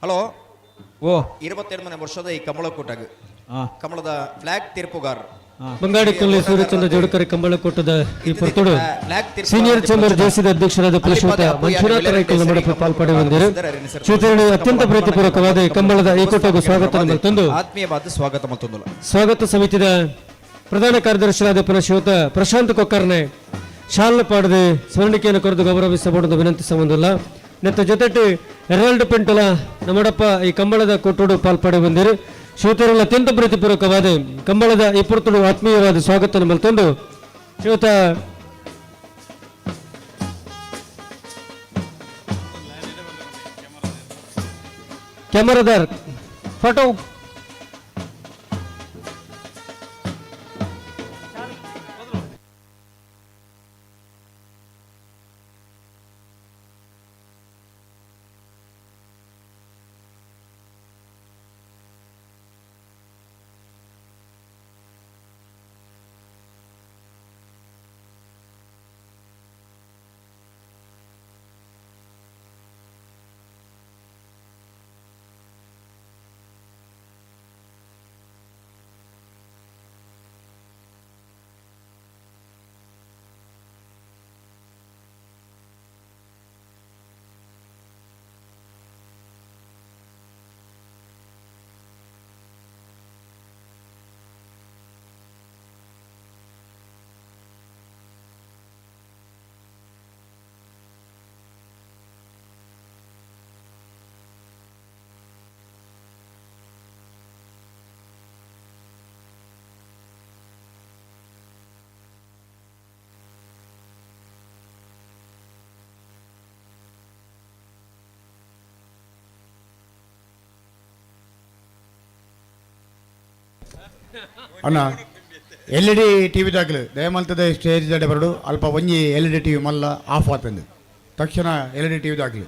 [SPEAKER 17] ಹಲೋ
[SPEAKER 14] ಓ
[SPEAKER 17] 22ನೇ ವರ್ಷದ ಈ ಕಮಲಕೂಟಗ ಕಮಲದ ಫ್ಲಾಗ್ ತೀರ್ಪುಗಾರ
[SPEAKER 8] ಬಂಗಾಡಿಕೊಲ್ಲಿ ಸೂರ್ಯಚಂದ್ರ ಜೋಡುಕರೆ ಕಂಬಳಕೋಟದ ಈ ಪೊರ್ತೋಡು ಸೀನಿಯರ್ ಚೇಂಬರ್ ಜೇಸಿದ ಅಧ್ಯಕ್ಷರಾದ ಶ್ರೀಯುತ ಮಂಜುನಾಥ ರೈಕಲ್ ಮಂಡಪ ಪಾಲ್ಪಡೆ ಬಂದಿರು ಶ್ರೀತರಣಿ ಅತ್ಯಂತ ಪ್ರೀತಿಪೂರ್ವಕವಾದ ಈ ಕಂಬಳದ ಏಕೋಟಗೂ ಸ್ವಾಗತ ತಂದು
[SPEAKER 17] ಆತ್ಮೀಯವಾದ ಸ್ವಾಗತ ಮತ್ತೊಂದು
[SPEAKER 8] ಸ್ವಾಗತ ಸಮಿತಿಯ ಪ್ರಧಾನ ಕಾರ್ಯದರ್ಶಿಯಾದ ಶ್ರೀಯುತ ಪ್ರಶಾಂತ್ ಕೊಕ್ಕರ್ನೆ ಶಾಲ್ ಪಾಡದೆ ಸ್ಮರಣಿಕೆಯನ್ನು ಕರೆದು ಗೌರವಿಸಬಹುದು ವಿನಂತಿ ಸಂಬಂಧಲ್ಲ ನೆತ್ತ ಜೊತೆಟ್ಟು ಹೆರಾಲ್ಡ್ ಪೆಂಟಲ ನಮ್ಮಡಪ್ಪ ಈ ಕಂಬಳದ ಕೊಟ್ಟೋಡು ಪಾಲ್ಪಡೆ ಬಂದಿರು ಶ್ರೀಯುತರಲ್ಲಿ ಅತ್ಯಂತ ಪ್ರೀತಿಪೂರ್ವಕವಾದ ಕಂಬಳದ ಈ ಪೊರ್ತೋಡು ಆತ್ಮೀಯವಾದ ಸ್ವಾಗತ ಮಲ್ತೊಂದು ಶ್ರೀಯುತ ಕ್ಯಾಮರಾದಾರ್ ಫೋಟೋ
[SPEAKER 12] ಅಣ್ಣ LED TV ದಾಗಲು ದಯಮಲ್ತದ ಸ್ಟೇಜ್ ದಡೆ ಬರಡು ಅಲ್ಪ ಒಂಜಿ LED TV ಮಲ್ಲ ಆಫ್ ಆತಂದು ತಕ್ಷಣ LED TV ದಾಗಲು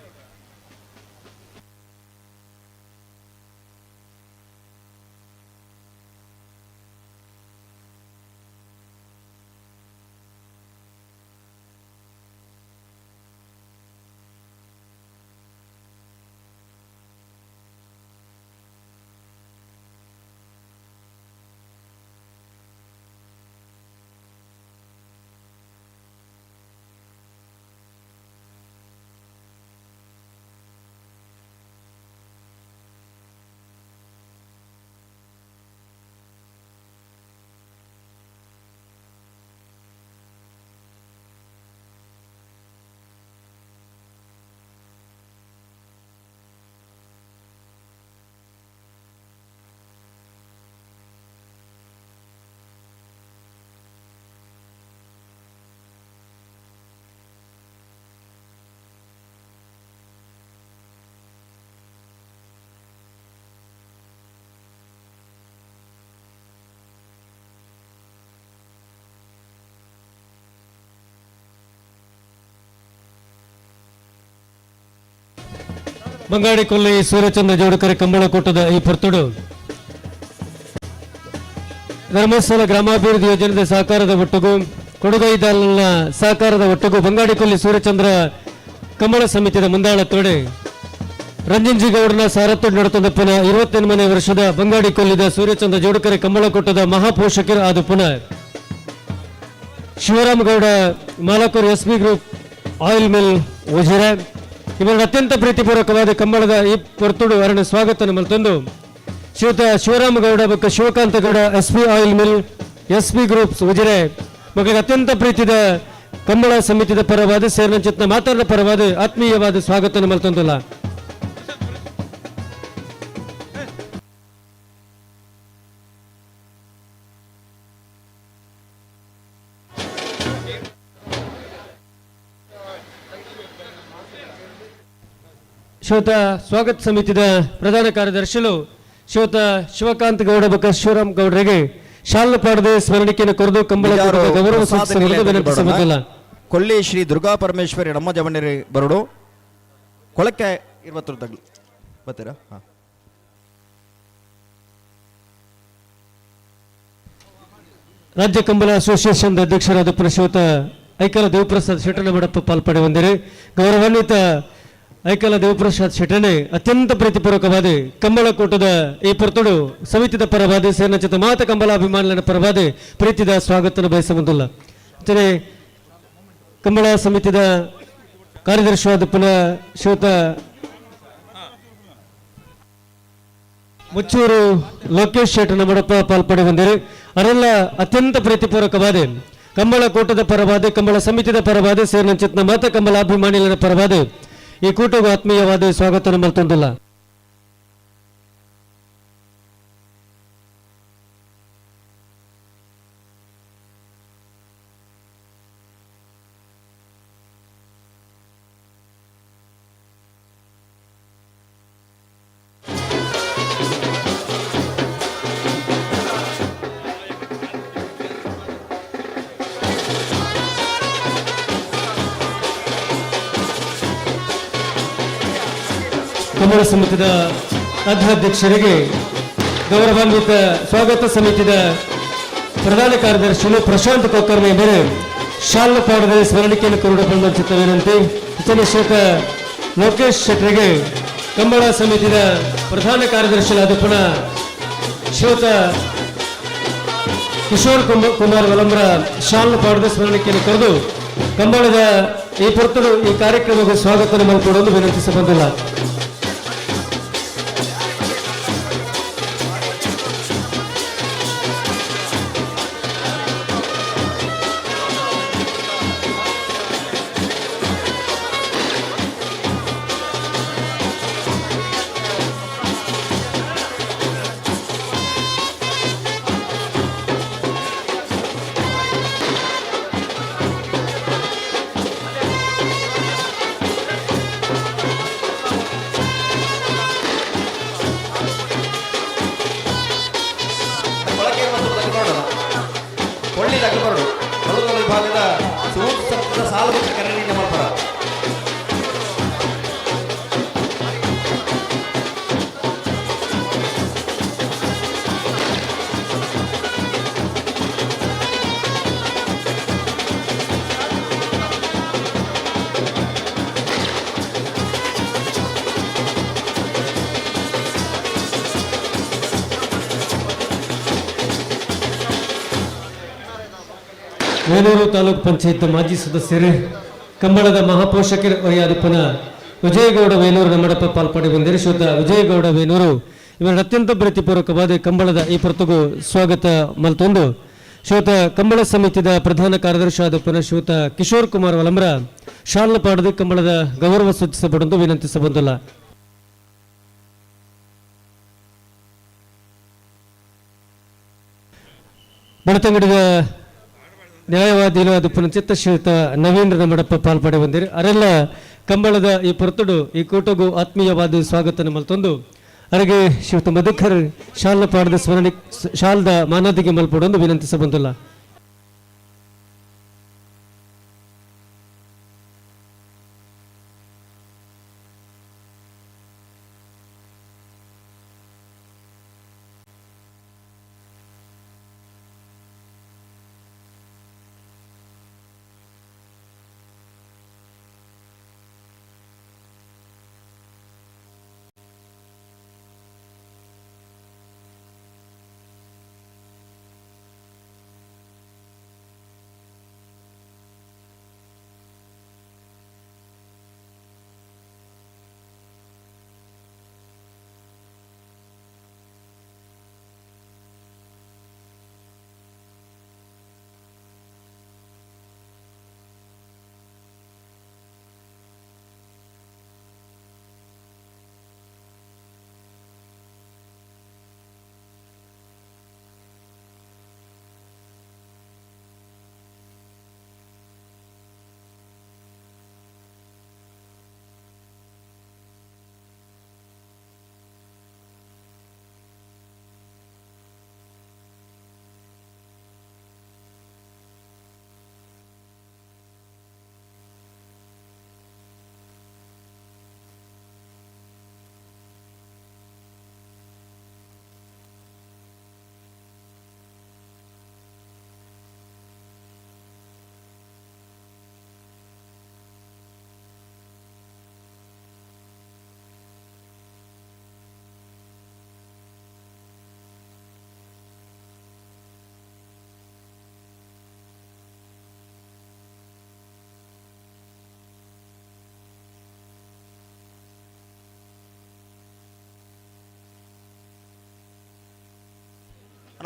[SPEAKER 4] ಬಂಗಾಡಿ ಕೊಲ್ಲಿ ಸೂರ್ಯಚಂದ್ರ ಜೋಡುಕರೆ ಕಂಬಳಕೂಟದ ಈ ಪೊರ್ತುಡು ಧರ್ಮಸ್ಥಳ ಗ್ರಾಮಾಭಿವೃದ್ಧಿ ಯೋಜನೆಯ ಸಹಕಾರದ ಒಟ್ಟಿಗೂ ಕೊಡುಗೈದಾಲನ ಸಹಕಾರದ ಒಟ್ಟಿಗೂ ಬಂಗಾಡಿ ಕೊಲ್ಲಿ ಸೂರ್ಯಚಂದ್ರ ಕಂಬಳ ಸಮಿತಿಯ ಮುಂದಾಳತ್ತೋಡೆ ರಂಜನ್ಜಿ ಗೌಡನ ಸಾರಥ್ಯ ನಡೆತಂದಪ್ಪನ 28ನೇ ವರ್ಷದ ಬಂಗಾಡಿ ಕೊಲ್ಲಿದ ಸೂರ್ಯಚಂದ್ರ ಜೋಡುಕರೆ ಕಂಬಳಕೂಟದ ಮಹಾಪೋಷಕರು ಆದ ಪುನಃ Shivaram Gowda Malakuru S B group oil mill Ujire ಇವರ ಅತ್ಯಂತ ಪ್ರೀತಿಪೂರ್ವಕವಾದ ಕಂಬಳದ ಈ ಪೊರ್ತುಡು ಅವರನ್ನು ಸ್ವಾಗತ ಮಲ್ತಂದು ಶ್ರೀಯುತ ಶಿವರಾಮ ಗೌಡ ಮತ್ತು Shivakantha Gowda S P oil mill S P groups Ujire ಮಕ್ಕಳಿಗೆ ಅತ್ಯಂತ ಪ್ರೀತಿದ ಕಂಬಳ ಸಮಿತಿಯ ಪರವಾದ ಸೇರಿನ ಮಾತಾಡಿದ ಪರವಾದ ಆತ್ಮೀಯವಾದ ಸ್ವಾಗತ ಮಲ್ತಂದಲ್ಲ. ಶ್ರೀಯುತ ಸ್ವಾಗತ ಸಮಿತಿಯ ಪ್ರಧಾನ ಕಾರ್ಯದರ್ಶಿಗಳು ಶ್ರೀಯುತ ಶಿವಕಾಂತ ಗೌಡ ಬಕ ಶಿವರಾಮ್ ಗೌಡರಿಗೆ ಶಾಲು ಪಾಡದೆ ಸ್ಮರಣಿಕೆಯನ್ನು ಕೊರೆದು ಕಂಬಳ ಗೌರವ ಸೂಚಿಸಲು
[SPEAKER 17] ಕೊಲ್ಲಿ ಶ್ರೀ ದುರ್ಗಾ ಪರಮೇಶ್ವರಿ ನಮ್ಮ ಜವಣ್ಣರಿ ಬರಡು ಕೊಳಕ್ಕೆ 20 ತಗ್ಲು ಬರ್ತೀರಾ?
[SPEAKER 4] ರಾಜ್ಯ ಕಂಬಳ ಅಸೋಸಿಯೇಷನ್ ಅಧ್ಯಕ್ಷರಾದ ಶ್ರೀಯುತ ಐಕಲ ದೇವಪ್ರಸಾದ್ ಶೆಟ್ಟನ ಮಡಪ್ಪ ಪಾಲ್ಪಡೆ ಹೊಂದಿರಿ. ಗೌರವಾನ್ವಿತ ಐಕಲ ದೇವಪ್ರಸಾದ್ ಶೆಟ್ಟನೆ ಅತ್ಯಂತ ಪ್ರೀತಿಪೂರ್ವಕವಾದ ಕಂಬಳಕೂಟದ ಈ ಪೊರ್ತುಡು ಸಮಿತಿದ ಪರವಾದ ಸೇನಚಿತ ಮಾತ ಕಂಬಲಾಭಿಮಾನಿಗಳ ಪರವಾದ ಪ್ರೀತಿದ ಸ್ವಾಗತನ ಬಯಸಬಂದಿಲ್ಲ. ಅಂತೆಯೇ ಕಂಬಳ ಸಮಿತಿದ ಕಾರ್ಯದರ್ಶಿಯಾದ ಪುನಃ ಶ್ರೀಯುತ ಮುಚ್ಚೂರು ಲೋಕೇಶ್ ಶೆಟ್ಟನ ಮಡಪ್ಪ ಪಾಲ್ಪಡೆ ಹೊಂದಿರಿ. ಅವರೆಲ್ಲ ಅತ್ಯಂತ ಪ್ರೀತಿಪೂರ್ವಕವಾದ ಕಂಬಳಕೂಟದ ಪರವಾದ ಕಂಬಳ ಸಮಿತಿದ ಪರವಾದ ಸೇನಚಿತ್ನ ಮಾತ ಕಂಬಲಾಭಿಮಾನಿಗಳ ಪರವಾದ ಈ ಕೂಟಗೂ ಆತ್ಮೀಯವಾದ ಸ್ವಾಗತ ಮಲ್ತೊಂದಿಲ್ಲ. ಕಂಬಳ ಸಮಿತಿಯ ಅಧ್ಯಕ್ಷರಿಗೆ ಗೌರವಾನ್ವಿತ ಸ್ವಾಗತ ಸಮಿತಿಯ ಪ್ರಧಾನ ಕಾರ್ಯದರ್ಶಿಗಳು ಪ್ರಶಾಂತ್ ಕೊಕ್ಕರ್ಮೆ ಬೇರೆ ಶಾಲು ಪಾಡದ ಸ್ಮರಣಿಕೆಯನ್ನು ಕೊರಡಬಂದ ವಿನಂತಿ. ಶ್ರೀಯುತ ಲೋಕೇಶ್ ಶೆಟ್ಟರಿಗೆ ಕಂಬಳ ಸಮಿತಿಯ ಪ್ರಧಾನ ಕಾರ್ಯದರ್ಶಿಗಳಾದ ಪುನಃ ಶ್ರೀಯುತ ಕಿಶೋರ್ ಕುಮಾರ್ ವಲಂಬ್ರ ಶಾಲು ಪಾಡದ ಸ್ಮರಣಿಕೆಯನ್ನು ಕರೆದು ಕಂಬಳದ ಈ ಪೊರ್ತುಡು ಈ ಕಾರ್ಯಕ್ರಮಕ್ಕೆ ಸ್ವಾಗತ ಮಾಡಿಕೊಡುವುದು ವಿನಂತಿಸಬಂದಿಲ್ಲ.
[SPEAKER 17] ಕೊಳ್ಳಿ ತಗಬರಡು ಕೊಳಗ ವಿಭಾಗದ ಸೂಕ್ತ ಸಾಲುಬದ್ಧ ಕರೆಯಿಂದ ಮಾಡ್ತಾರ.
[SPEAKER 4] ವೇಲೂರು ತಾಲೂಕು ಪಂಚಾಯತ್ ಮಾಜಿ ಸದಸ್ಯರು ಕಂಬಳದ ಮಹಾಪೋಷಕರ ವರಿಯಾದ ಪುನಃ ವಿಜಯಗೌಡ ವೇಲೂರು ನಮ್ಮಡಪ್ಪ ಪಾಲ್ಪಡೆ ಬಂದಿರು. ಶ್ರೀಯುತ ವಿಜಯಗೌಡ ವೇಲೂರು ಇವರ ಅತ್ಯಂತ ಪ್ರೀತಿಪೂರ್ವಕವಾದ ಕಂಬಳದ ಈ ಪೊರ್ತುಗೂ ಸ್ವಾಗತ ಮಲ್ತೊಂದು ಶ್ರೀಯುತ ಕಂಬಳ ಸಮಿತಿಯ ಪ್ರಧಾನ ಕಾರ್ಯದರ್ಶಿಯಾದ ಪುನಃ ಶ್ರೀಯುತ ಕಿಶೋರ್ ಕುಮಾರ್ ವಲಂಬ್ರ ಶಾಲು ಪಾಡದ ಕಂಬಳದ ಗೌರವ ಸೂಚಿಸಬಂದು ವಿನಂತಿಸಬಂದಿಲ್ಲ. ಬಡತಂಗಡಿದ ನ್ಯಾಯವಾದಿಗಳು ಅದು ಪುನಚಿತ್ತ ಶ್ರೀಯುತ ನವೀಂದ್ರ ಮಡಪ್ಪ ಪಾಲ್ಪಡೆ ಬಂದಿರು. ಅವರೆಲ್ಲ ಕಂಬಳದ ಈ ಪೊರ್ತುಡು ಈ ಕೂಟಗೂ ಆತ್ಮೀಯವಾದ ಸ್ವಾಗತ ಮಲ್ತೊಂದು ಅವರಿಗೆ ಶ್ರೀಯುತ ಮಧುಕರ್ ಶಾಲ ಪಾಡದ ಸ್ಮರಣೆ ಶಾಲದ ಮಾನದಿಗೆ ಮಲ್ಪಡೊಂದು ವಿನಂತಿಸಬಂದಿಲ್ಲ.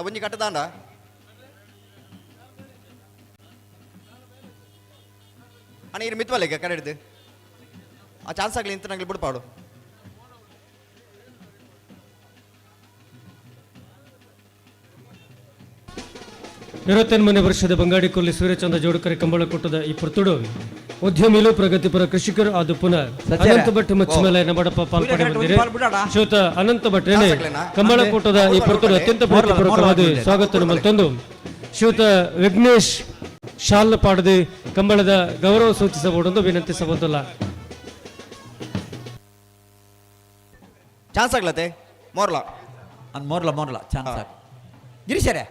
[SPEAKER 17] ಅಣ್ಣ ಒಂಜಿ ಕಟ್ಟದಾಂಡ ಅಣ್ಣ ಇರು ಮಿತ್ವಲ್ಲ ಕರೆ ಹಿಡಿದು ಆ ಚಾನ್ಸ್ ಆಗಲಿ ಇಂತ ನಂಗೆ ಬಿಡ್ಪಾಡು
[SPEAKER 4] ಇರುವತ್ತೆನ್ಮನೇ ವರ್ಷದ ಬಂಗಾಡಿ ಕೊಲ್ಲಿ ಸೂರ್ಯಚಂದ್ರ ಜೋಡುಕರೆ ಕಂಬಳ ಕೊಟ್ಟದ ಈ ಪುರ್ತುಡು ಉದ್ಯಮಿಲು ಪ್ರಗತಿಪರ ಕೃಷಿಕರು ಅದು ಪುನಃ ಅನಂತ ಭಟ್ ಮುಚ್ಚಮೇಲೆ ನಮ್ಮಡಪ್ಪ ಪಾಲ್ಪಡೆ ಬಂದಿದೆ ಶ್ರೀಯುತ ಅನಂತ ಭಟ್ ಕಂಬಳ ಕೂಟದ ಈ ಪುರ್ತುಡು ಅತ್ಯಂತ ಪ್ರೀತಿಪೂರ್ವಕವಾದ ಸ್ವಾಗತ ತಂದು ಶ್ರೀಯುತ ವಿಘ್ನೇಶ್ ಶಾಲ್ ಪಾಡದೆ ಕಂಬಳದ ಗೌರವ ಸೂಚಿಸಬಹುದೆಂದು ವಿನಂತಿಸಬಹುದಲ್ಲ.
[SPEAKER 17] ಚಾನ್ಸ್ ಆಗ್ಲತೆ ಮೋರ್ಲಾ
[SPEAKER 14] ಅಂದ್ ಮೋರ್ಲ ಚಾನ್ಸ್ ಆಗ ಗಿರೀಶರೇ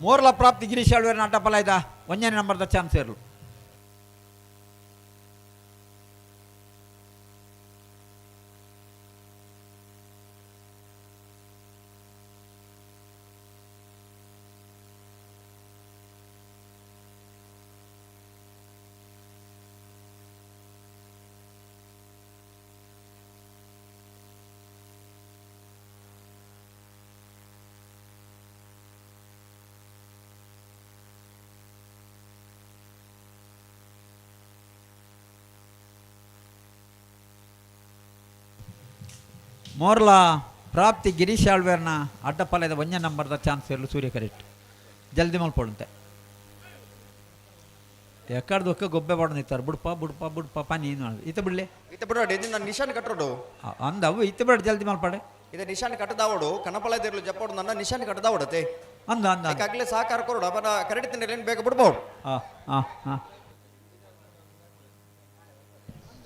[SPEAKER 14] ಮೋರ್ಲ ಪ್ರಾಪ್ತಿ ಗಿರೀಶ್ ಆಳ್ವೇರ್ ಅಡ್ಡಪಲ ಇದ್ದ ಒಂದನೇ ನಂಬರ್ದ ಚಾನ್ಸ್ ಇರಲು ಮೋರ್ಲ ಪ್ರಾಪ್ತಿ ಗಿರೀಶ್ ಆಳ್ವೇರ್ನ ಅಡ್ಡಪಾಲಯದ ಒಂದನೇ ನಂಬರ್ದ ಚಾನ್ಸ್ ಇರಲು ಸೂರ್ಯ ಕರೆಕ್ಟ್ ಜಲ್ದಿ ಮಲ್ಪಡುತ್ತೆ ಎಕ್ಕಡ್ದು ಒಕ್ಕ ಗೊಬ್ಬೆ ಬಾಡ ನಿಂತಾರೆ ಬುಡ್ಪ ನೀನು ಈತ ಬಿಡ್ಲಿ
[SPEAKER 17] ಇತ್ತ ಬಿಡೋಡಿ ನಾನು ನಿಶಾನ್ ಕಟ್ಟೋಡು
[SPEAKER 14] ಅಂದವು ಇತ್ತ ಬಿಡ ಜಲ್ದಿ ಮಲ್ಪಾಡೆ
[SPEAKER 17] ಇದು ನಿಶಾನ್ ಕಟ್ಟದಾವಡು ಕನಪಲದಿರ್ಲು ಜಪ್ಪೋಡು ನನ್ನ ನಿಶಾನ್ ಕಟ್ಟದಾವಡತೆ
[SPEAKER 14] ಅಂದ
[SPEAKER 17] ಆಗ್ಲೇ ಸಾಕಾರ ಕೊಡು ಅವನ ಕರಡಿ ಏನು ಬೇಗ ಬಿಡ್ಬೋದು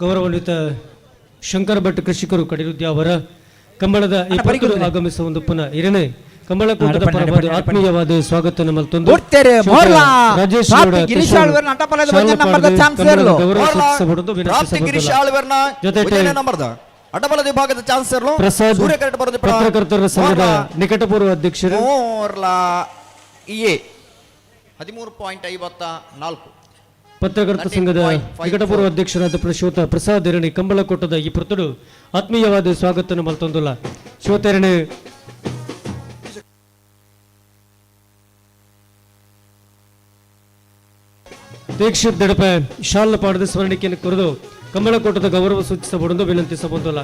[SPEAKER 4] ಗೌರವಾನ್ವಿತ ಶಂಕರ ಭಟ್ ಕೃಷಿಕರು ಕಡಿರುದ್ಯ ಅವರ ಕಂಬಳದ ಈ ಪುರ್ತುಡು ಆಗಮಿಸುವ ಒಂದು ಪುನಃ ಇರನೇ ಕಂಬಳ ಕೂಟದ ಪರವಾದ ಆತ್ಮೀಯವಾದ ಸ್ವಾಗತ ನಮ್ಮಲ್ಲಿ ತಂದು ರಾಜೇಶ್
[SPEAKER 17] ಅಡ್ಡಬಲ ವಿಭಾಗದ ಚಾನ್ಸ್
[SPEAKER 4] ಪ್ರಸಾದ್ ಪತ್ರಕರ್ತರ ಸಂಘದ ನಿಕಟಪೂರ್ವ ಅಧ್ಯಕ್ಷರು
[SPEAKER 17] 13.54
[SPEAKER 4] ಪತ್ರಕರ್ತರ ಸಂಘದ ನಿಕಟಪೂರ್ವ ಅಧ್ಯಕ್ಷರಾದ ಶ್ರೀಯುತ ಪ್ರಸಾದ್ ಎರಣಿ ಕಂಬಳ ಕೂಟದ ಈ ಪುರ್ತುಡು ಆತ್ಮೀಯವಾದ ಸ್ವಾಗತ ನಮ್ಮಲ್ಲಿ ತಂದುಲ್ಲ ಶ್ರೀಯುತ ಎರಣಿ ದೀಕ್ಷಿತ್ ದಡಪೆ ಶಾಲ್ ಪಾಡದ ಸ್ಮರಣಿಕೆಯನ್ನು ಕುರಿದು ಕಂಬಳ ಕೂಟದ ಗೌರವ ಸೂಚಿಸಬಹುದೆಂದು ವಿನಂತಿಸಬಹುದಲ್ಲ.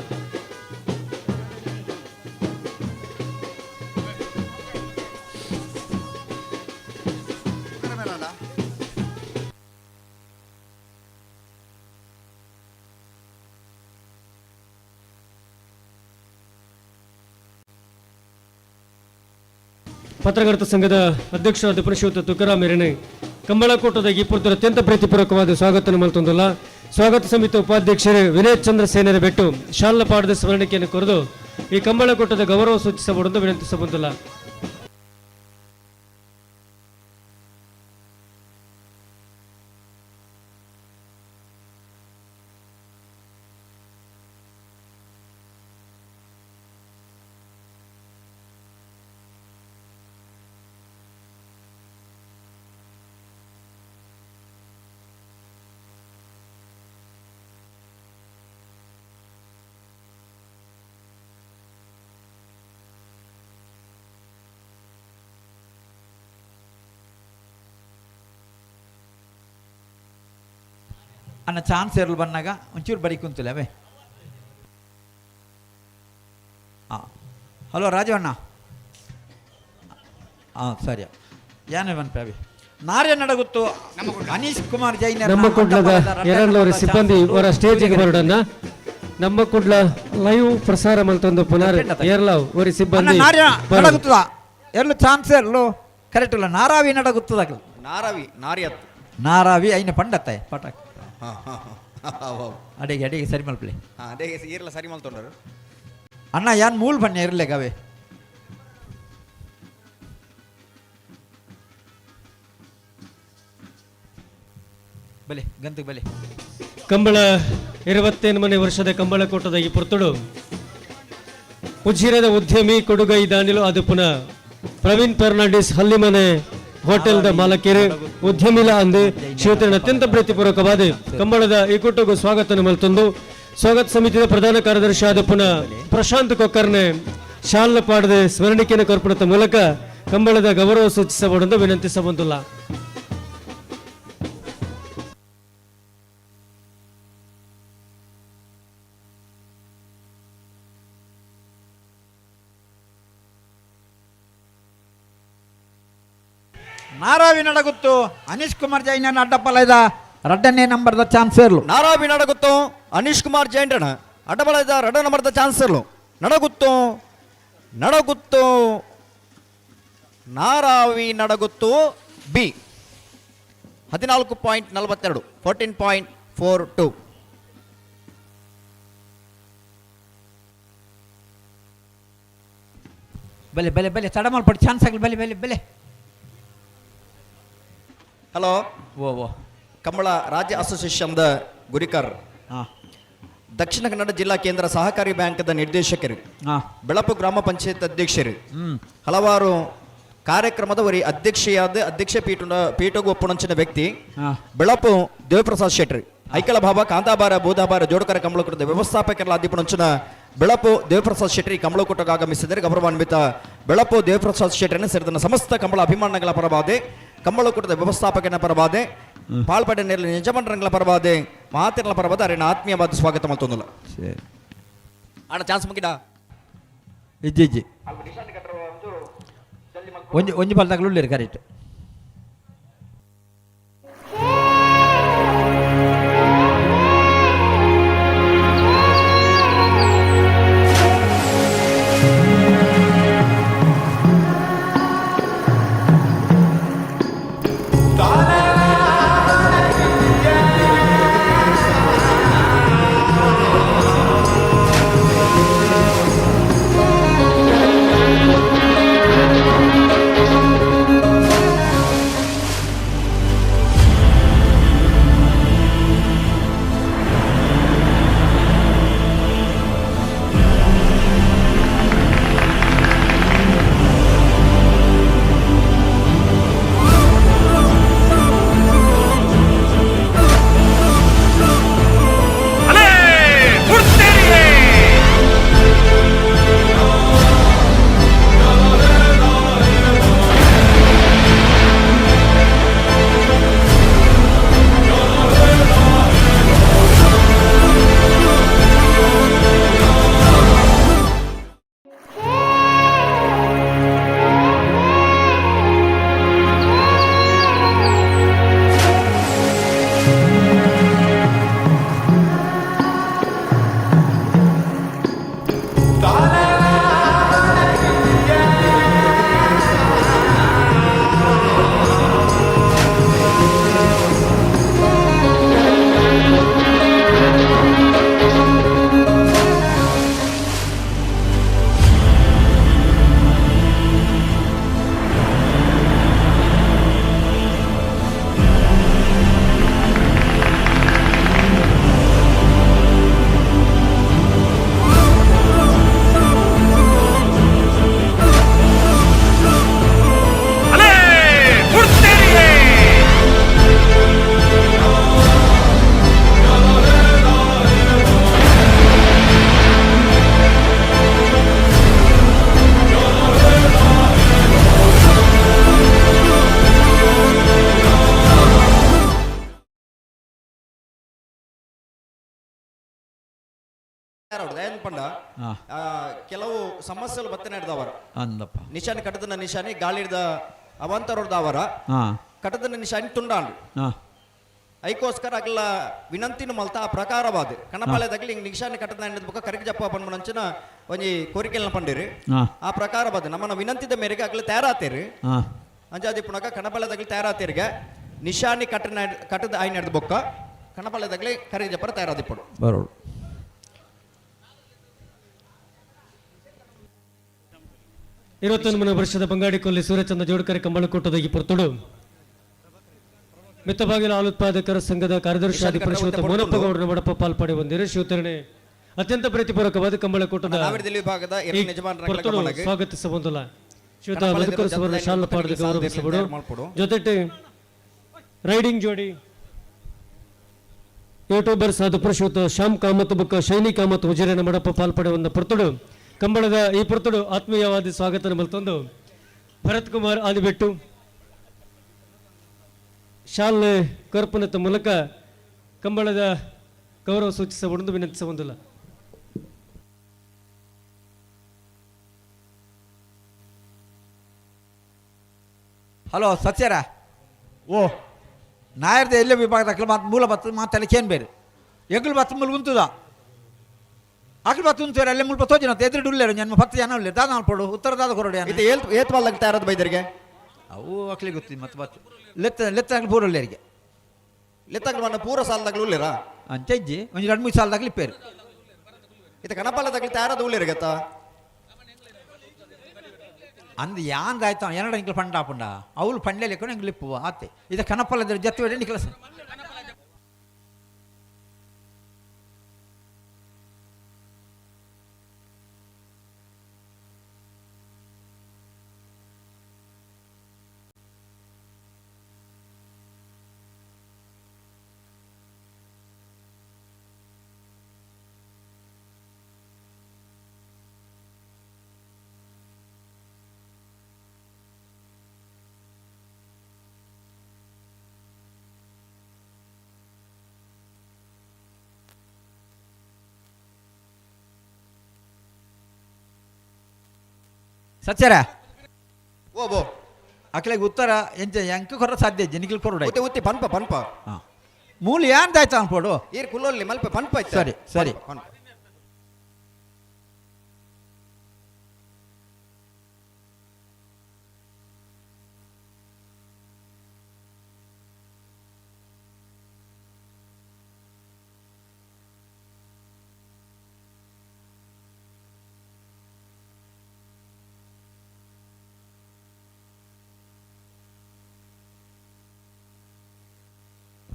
[SPEAKER 4] ಪತ್ರಕರ್ತರ ಸಂಘದ ಅಧ್ಯಕ್ಷರಾದ ಶ್ರೀಯುತ ತುಕಾರಾಮ್ ಎರಣೆ ಕಂಬಳ ಕೂಟದ ಈ ಪುರ್ತರು ಅತ್ಯಂತ ಪ್ರೀತಿಪೂರ್ವಕವಾದ ಸ್ವಾಗತ ನಮ್ಮಲ್ಲಿ ತಂದಲ್ಲ. ಸ್ವಾಗತ ಸಮಿತಿ ಉಪಾಧ್ಯಕ್ಷರು ವಿನಯ್ ಚಂದ್ರ ಸೇನರ ಬೆಟ್ಟು ಶಾಲ ಪಾಡದ ಸ್ಮರಣಿಕೆಯನ್ನು ಕೊರೆದು ಈ ಕಂಬಳ ಕೂಟದ ಗೌರವ ಸೂಚಿಸಬಹುದೆಂದು ವಿನಂತಿಸಬಹುದಲ್ಲ.
[SPEAKER 14] ಅನ್ನ ಚಾನ್ಸ್ ಇರಲು ಬಂದಾಗ ಒಂಚೂರು ಬರೀ ಕುಂತಿಲ್ಲ ಅವೇ. ಹಲೋ ರಾಜವಣ್ಣ, ಸರಿ ಏನೇ ಬಂದ್ವಿ ನಾರ್ಯ ನಡಗುತ್ತು ಅನೀಶ್ ಕುಮಾರ್ ಜೈನ್
[SPEAKER 4] ನಮ್ಮ ಕುಡ್ಲದ ಎರಡೂವರೆ ಸಿಬ್ಬಂದಿ ಅವರ ಸ್ಟೇಜಿಗೆ ಬರೋಡನ್ನ ನಮ್ಮ ಕುಡ್ಲ ಲೈವ್ ಪ್ರಸಾರ ಮಲ್ತೊಂದು ಪುನರ್ ಏರ್ಲಾವ್ ಅವರ ಸಿಬ್ಬಂದಿ
[SPEAKER 14] ನಾರ್ಯ ನಡಗುತ್ತದ ಎಲ್ಲೂ ಚಾನ್ಸ್ ಎಲ್ಲೂ ಕರೆಕ್ಟ್ ಇಲ್ಲ. ನಾರಾವಿ ನಡಗುತ್ತದಾಗ ನಾರಾವಿ ಐನ ಪಂಡತ್ತ ಪಟಾಕ್ ಅಡಿಗೆ ಅಡಿಗೆ ಸರಿ ಮಲ್ಪಲಿ
[SPEAKER 17] ಇರಲ್ಲ ಸರಿ ಮಲ್ತೊಂಡರು
[SPEAKER 14] ಅಣ್ಣ ಯಾನ್ ಮೂಲ್ ಬನ್ನಿ ಇರಲೇ ಗವೆ ಬಲೆ ಗಂತಕ್ಕೆ ಬಲೆ.
[SPEAKER 4] ಕಂಬಳ 28ನೇ ವರ್ಷದ ಕಂಬಳ ಕೂಟದ ಈ ಪುರ್ತುಡು ಉಜಿರದ ಉದ್ಯಮಿ ಕೊಡುಗೈ ದಾನಿಲು ಅದು ಪುನಃ ಪ್ರವೀಣ್ ಫರ್ನಾಂಡಿಸ್ ಹಲ್ಲಿಮನೆ ಹೋಟೆಲ್ದ ಮಾಲಕರು ಉದ್ಯಮಿಲ ಅಂದು ಶ್ರೀಯುತನ ಅತ್ಯಂತ ಪ್ರೀತಿಪೂರ್ವಕವಾದ ಕಂಬಳದ ಈ ಕುಟುಂಬ ಸ್ವಾಗತ ಮಲ್ತೊಂದು ಸ್ವಾಗತ ಸಮಿತಿಯ ಪ್ರಧಾನ ಕಾರ್ಯದರ್ಶಿ ಆದ ಪುನಃ ಪ್ರಶಾಂತ್ ಕೊಕ್ಕರ್ನೆ ಶಾಲ್ ಪಾಡದ ಸ್ಮರಣಿಕೆಯನ್ನು ಕೊರ್ಪಣದ ಮೂಲಕ ಕಂಬಳದ ಗೌರವ ಸೂಚಿಸಬಹುದೆಂದು ವಿನಂತಿಸಬಂದಿಲ್ಲ.
[SPEAKER 14] ನಾರಾವಿ ನಡಗುತ್ತು ಅನೀಶ್ ಕುಮಾರ್ ಜೈನ ಅಡ್ಡಪಲದ 2ನೇ ನಂಬರ್ದ ಚಾನ್ಸರ್ಲು.
[SPEAKER 17] ನಾರಾವಿ ನಡಗುತ್ತು ಅನೀಶ್ ಕುಮಾರ್ ಜೈಂಡ್ರನ ಅಡ್ಡಬಲದ 2ನೇ ನಂಬರ್ದ ಚಾನ್ಸರ್ಲು. ನಡಗುತ್ತು ನಾರಾವಿ ನಡಗುತ್ತು ಬಿ 14.42 14.42.
[SPEAKER 14] ಬಲೆ ಬಲೆ ಬಲೆ ತಡ ಮಾಡ್ಪಟ್ಟು ಚಾನ್ಸ್ ಆಗಲಿ ಬಲೆ ಬಲೆ ಬಲೆ.
[SPEAKER 17] ಹಲೋ ಓ ಕಂಬಳ ರಾಜ್ಯ ಅಸೋಸಿಯೇಷನ್ದ ಗುರಿಕರ್, ದಕ್ಷಿಣ ಕನ್ನಡ ಜಿಲ್ಲಾ ಕೇಂದ್ರ ಸಹಕಾರಿ ಬ್ಯಾಂಕ್ದ ನಿರ್ದೇಶಕರು, ಬೆಳಪು ಗ್ರಾಮ ಪಂಚಾಯತ್ ಅಧ್ಯಕ್ಷರು, ಹಲವಾರು ಕಾರ್ಯಕ್ರಮದ ವರಿ ಅಧ್ಯಕ್ಷ ಪೀಠಗೂ ಒಪ್ಪುಣಂಚಿನ ವ್ಯಕ್ತಿ ಬೆಳಪು ದೇವಪ್ರಸಾದ್ ಶೆಟ್ಟಿ, ಐಕಲ ಭಾವ ಕಾಂತಾಬಾರ ಬೋಧಾಬಾರ ಜೋಡಕರ ಕಂಬಳಕೂಟದ ವ್ಯವಸ್ಥಾಪಕರ ಅಧಿಪಣಂಚಿನ ಬೆಳಪು ದೇವಪ್ರಸಾದ್ ಶೆಟ್ಟಿ ಕಂಬಳಕೂಟಕ್ಕೆ ಆಗಮಿಸಿದರೆ ಗೌರವಾನ್ವಿತ ಬೆಳಪು ದೇವಪ್ರಸಾದ್ ಶೆಟ್ಟಿಯನ್ನು ಸೇರಿದ ಸಮಸ್ತ ಕಂಬಳ ಅಭಿಮಾನಗಳ ಪರವಾದೆ, ಕಂಬಳಕೂಟದ ವ್ಯವಸ್ಥಾಪಕನ ಪರವಾದೆ, ಪಾಲ್ಪಡೆ ನೇರಳೆ ಯಜಮಾನರಂಗಳ ಪರವಾದೆ, ಮಾತಿನ ಪರವಾದ ಅರೇನ ಆತ್ಮೀಯವಾದ ಸ್ವಾಗತ ಮತ್ತೊಂದಿಲ್ಲ ಅಣ್ಣ ಚಾನ್ಸ್ ಮುಗಿದ
[SPEAKER 14] ಇಜ್ಜಿ ಒಂಜಿ ಪಲ್ದಾಗಲು ಕರೆಕ್ಟ್.
[SPEAKER 17] ಕೆಲವು ಸಮಸ್ಯೆಗಳು ಮತ್ತೆ ನಡೆದವರ ನಿಶಾನಿ ಕಟ್ಟದನ ನಿಶಾನಿ ಗಾಳಿದ ಅವಂತರದವರ ಕಟ್ಟದನ ನಿಶಾನಿ ತುಂಡಾಂಡು ಐಕೋಸ್ಕರ ಅಗಲ ವಿನಂತಿನ ಮಲ್ತ ಆ ಪ್ರಕಾರವಾದ ಕಣಪಾಳ್ಯದಾಗಲಿ ಹಿಂಗೆ ನಿಶಾನಿ ಕಟ್ಟದ ಬುಕ್ಕ ಕರಿಗೆ ಜಪ್ಪ ಪಂಚನ ಒಂಜಿ ಕೋರಿಕೆಗಳನ್ನ ಪಂಡಿರಿ ಆ ಪ್ರಕಾರವಾದ ನಮ್ಮನ್ನ ವಿನಂತಿದ ಮೇರೆಗೆ ಅಗಲ ತಯಾರಾತೇರಿ ಅಂಜಾದಿ ಪುನಕ ಕಣಪಾಳ್ಯದಾಗಲಿ ತಯಾರಾತೇರಿಗೆ ನಿಶಾನಿ ಕಟ್ಟದ ಆಯ್ ನಡೆದ ಬೊಕ್ಕ ಕಣಪಾಳ್ಯದಾಗಲಿ ಕರಿಗೆ ಜಪ್ಪರ ತಯಾರಾದಿಪ್ಪಡು
[SPEAKER 14] ಬರೋಡು.
[SPEAKER 4] ಇರುವತ್ತೊಂದು ವರ್ಷದ ಬಂಗಾಡಿ ಕೊಲ್ಲಿ ಸೂರ್ಯಚಂದ್ರ ಜೋಡಕರೆ ಕಂಬಳಕೂಟದ ಈ ಪೊರ್ತುಡು ಮಿತ್ತಬಾಗಿಲ ಹಾಲುತ್ಪಾದಕರ ಸಂಘದ ಕಾರ್ಯದರ್ಶಿ ಶ್ರೀಯುತ ಮೋನಪ್ಪಗೌಡರ ಮಡಪ ಪಾಲ್ಪಡೆ ಬಂದಿರು ಶ್ರೀಯುತರನೆ ಅತ್ಯಂತ ಪ್ರೀತಿಪೂರ್ವಕವಾದ ಕಂಬಳಕೂಟದ ಸ್ವಾಗತಿಸಬಹುದಿಲ್ಲ. ಶ್ರೀಯುತ ಮಧುಕರ್ ಸುವರ್ಣ ಶಾಲು ಪಾಡದ ಗೌರವಿಸಬಹುದು. ಜೊತೆಗೆ ರೈಡಿಂಗ್ ಜೋಡಿ ಯೂಟ್ಯೂಬರ್ಸ್ ಆದ ಶ್ರೀಯುತ ಶ್ಯಾಮ್ ಕಾಮತ್ ಬುಕ್ಕ ಶೈನಿ ಕಾಮತ್ ಉಜಿರೇನ ಮಡಪ ಪಾಲ್ಪಡುವಂತ ಪುರ್ತುಡು ಕಂಬಳದ ಈ ಪುರ್ತುಡು ಆತ್ಮೀಯವಾದ ಸ್ವಾಗತ ಮಲ್ತೊಂದು ಭರತ್ ಕುಮಾರ್ ಆದಿಬೆಟ್ಟು ಶಾಲೆ ಕರ್ಪಣದ ಮೂಲಕ ಕಂಬಳದ ಗೌರವ ಸೂಚಿಸಬಹುದು ವಿನಂತಿಸಬಹುದಿಲ್ಲ.
[SPEAKER 14] ಹಲೋ ಸತ್ಯರ ಓ ನಾಯರ್ದ ಎಲ್ಲ ವಿಭಾಗದ ಮಾತು ಮೂಲ ಬತ್ತ ಮಾತಾಡಲಿಕ್ಕೆ ಬೇರೆ ಎಗ್ಲು ಬತ್ತ ಮೂಲ ಉಂತುದ ಅಕ್ಲು ಬತ್ತ ಉಂತುವರೆ ಅಲ್ಲೇ ಮುಲ್ಪ ತೋಜಿನ ಎದುರು ಉಳ್ಳೇರು ಜನ್ಮ 10 ಜನ ಉಳ್ಳೇರು ದಾದ ಮಾಡ್ಪಡು ಉತ್ತರದಾದ ಕೊರಡೆ
[SPEAKER 17] ಇದು ಏತ್ ಬಾಲ್ದಾಗ್ತಾ ಇರೋದು ಬೈದರಿಗೆ
[SPEAKER 14] ಅವು ಅಕ್ಲಿಗೆ ಗೊತ್ತಿದೆ ಮತ್ತೆ ಬತ್ತು ಲೆತ್ತಾಗ್ಲಿ ಪೂರ ಉಳ್ಳೇರಿಗೆ
[SPEAKER 17] ಲೆತ್ತಾಗ್ಲು ಮಣ್ಣ ಪೂರ ಸಾಲದಾಗ್ಲು ಉಳ್ಳೇರ
[SPEAKER 14] ಅಂಚಜ್ಜಿ ಒಂದು 2-3 ಸಾಲದಾಗ್ಲಿ ಪೇರು
[SPEAKER 17] ಇದು ಕಣಪಾಲದಾಗ್ಲಿ ತಯಾರಾದ ಉಳ್ಳೇರಿಗತ್ತ
[SPEAKER 14] ಅಂದು ಯಾಂದಾಯ್ತು ಎರಡು ನಿಂಗೆ ಪಂಡ ಪಂಡ ಅವಳು ಪಂಡ್ಲೆ ಲೆಕ್ಕ ನಂಗೆ ಲಿಪ್ಪು ಆತೆ ಇದು ಕನಪಲ್ಲ ಜೊತೆ ಬೇಡ ನಿಖಲಸ ಸತ್ಯರ
[SPEAKER 17] ಓ ಬೋ
[SPEAKER 14] ಅಕ್ಲೆಗೆ ಉತ್ತರ ಎಂಚ ಎಂಕ ಕೊರ ಸಾಧ್ಯ ಜನಿಕಲ್ ಕೊರಡ
[SPEAKER 17] ಉತ್ತಿ ಉತ್ತಿ ಪನ್ಪ ಪನ್ಪ
[SPEAKER 14] ಮೂಲ ಯಾಂದಾಯ್ತು ಅನ್ಪೋಡು
[SPEAKER 17] ಈರ್ ಕುಲ್ಲೊಲ್ಲಿ ಮಲ್ಪ ಪನ್ಪ ಐತೆ
[SPEAKER 14] ಸರಿ ಸರಿ
[SPEAKER 17] ಪನ್ಪ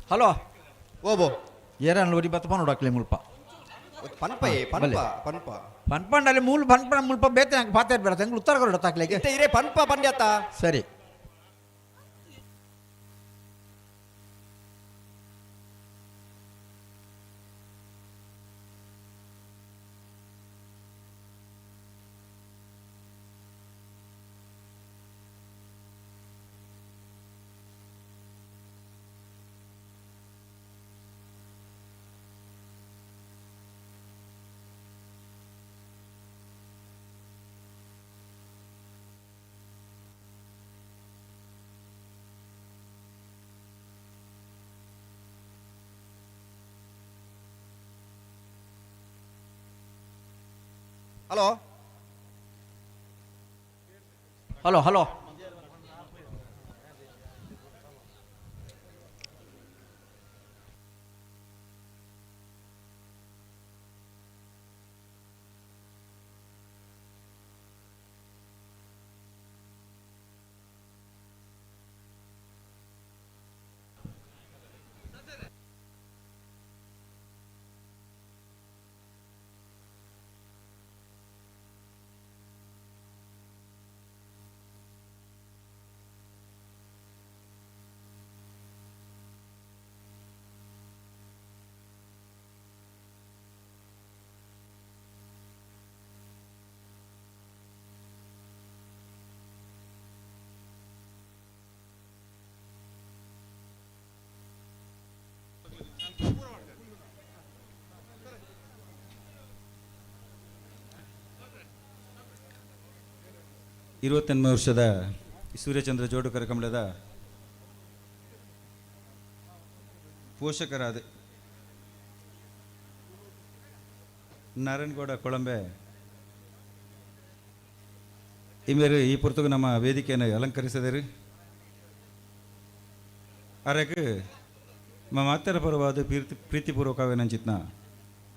[SPEAKER 14] ಹಲೋ
[SPEAKER 17] ಓಬೋ
[SPEAKER 14] ಏರನ್ ಲೋರಿ ಬತ್ತ ಪನೋಡು ಅಕ್ಲೆ ಮುಲ್ಪ
[SPEAKER 17] ಪನ್ಪ ಪನ್ಪ ಪನ್ಪ
[SPEAKER 14] ಪನ್ಪಂಡಲ್ಲಿ ಮೂಲ ಪನ್ಪಣ ಮುಲ್ಪ ಬೇತೆ ನಂಗೆ ಪಾತೆ ಬೇಡ ತಂಗ್ಳು ಉತ್ತರ ಕೊರಡ ತಾಕ್ಲೆಗೆ
[SPEAKER 17] ಇರೇ ಪನ್ಪ ಪಂಡ್ಯತ್ತ
[SPEAKER 14] ಸರಿ
[SPEAKER 17] ಹಲೋ
[SPEAKER 14] ಹಲೋ ಹಲೋ
[SPEAKER 6] ಇರುವತ್ತೆಂಟು ವರ್ಷದ ಸೂರ್ಯಚಂದ್ರ ಜೋಡುಕರ ಕಂಬಳದ ಪೋಷಕರಾದ ನಾರಾಯಣಗೌಡ ಕೊಳಂಬೆ ಇಮೇರು ಈ ಪುರ್ತಕ ನಮ್ಮ ವೇದಿಕೆಯನ್ನು ಅಲಂಕರಿಸಿದರು ಅರೆಗೆ ಮಾತ್ತರ ಪರವಾದ ಪ್ರೀತಿಪೂರ್ವಕವೇನಂಚಿತ್ನ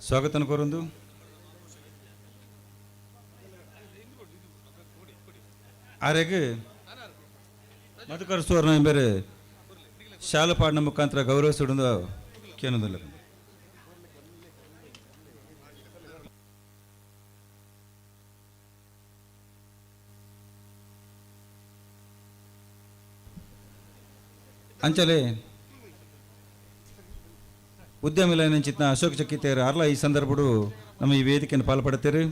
[SPEAKER 6] ಸ್ವಾಗತನ ಕೋರೊಂದು ಆರೆಗೆ ಮಧುಕರ್ ಸುವರ್ಣ ಎಂಬರೆ ಶಾಲೆ ಪಾಡಿನ ಮುಖಾಂತರ ಗೌರವಿಸಿಡುವುದು ಕೇಳೋದಿಲ್ಲ. ಅಂಚಲೆ ಉದ್ಯಮ ಚಿತ್ನ ಅಶೋಕ್ ಚಕ್ಕಿತೇರು ಅರ್ಲ ಈ ಸಂದರ್ಭಡು ನಮ್ಮ ಈ ವೇದಿಕೆಯನ್ನು ಪಾಲ್ಪಡುತ್ತಾರೆ.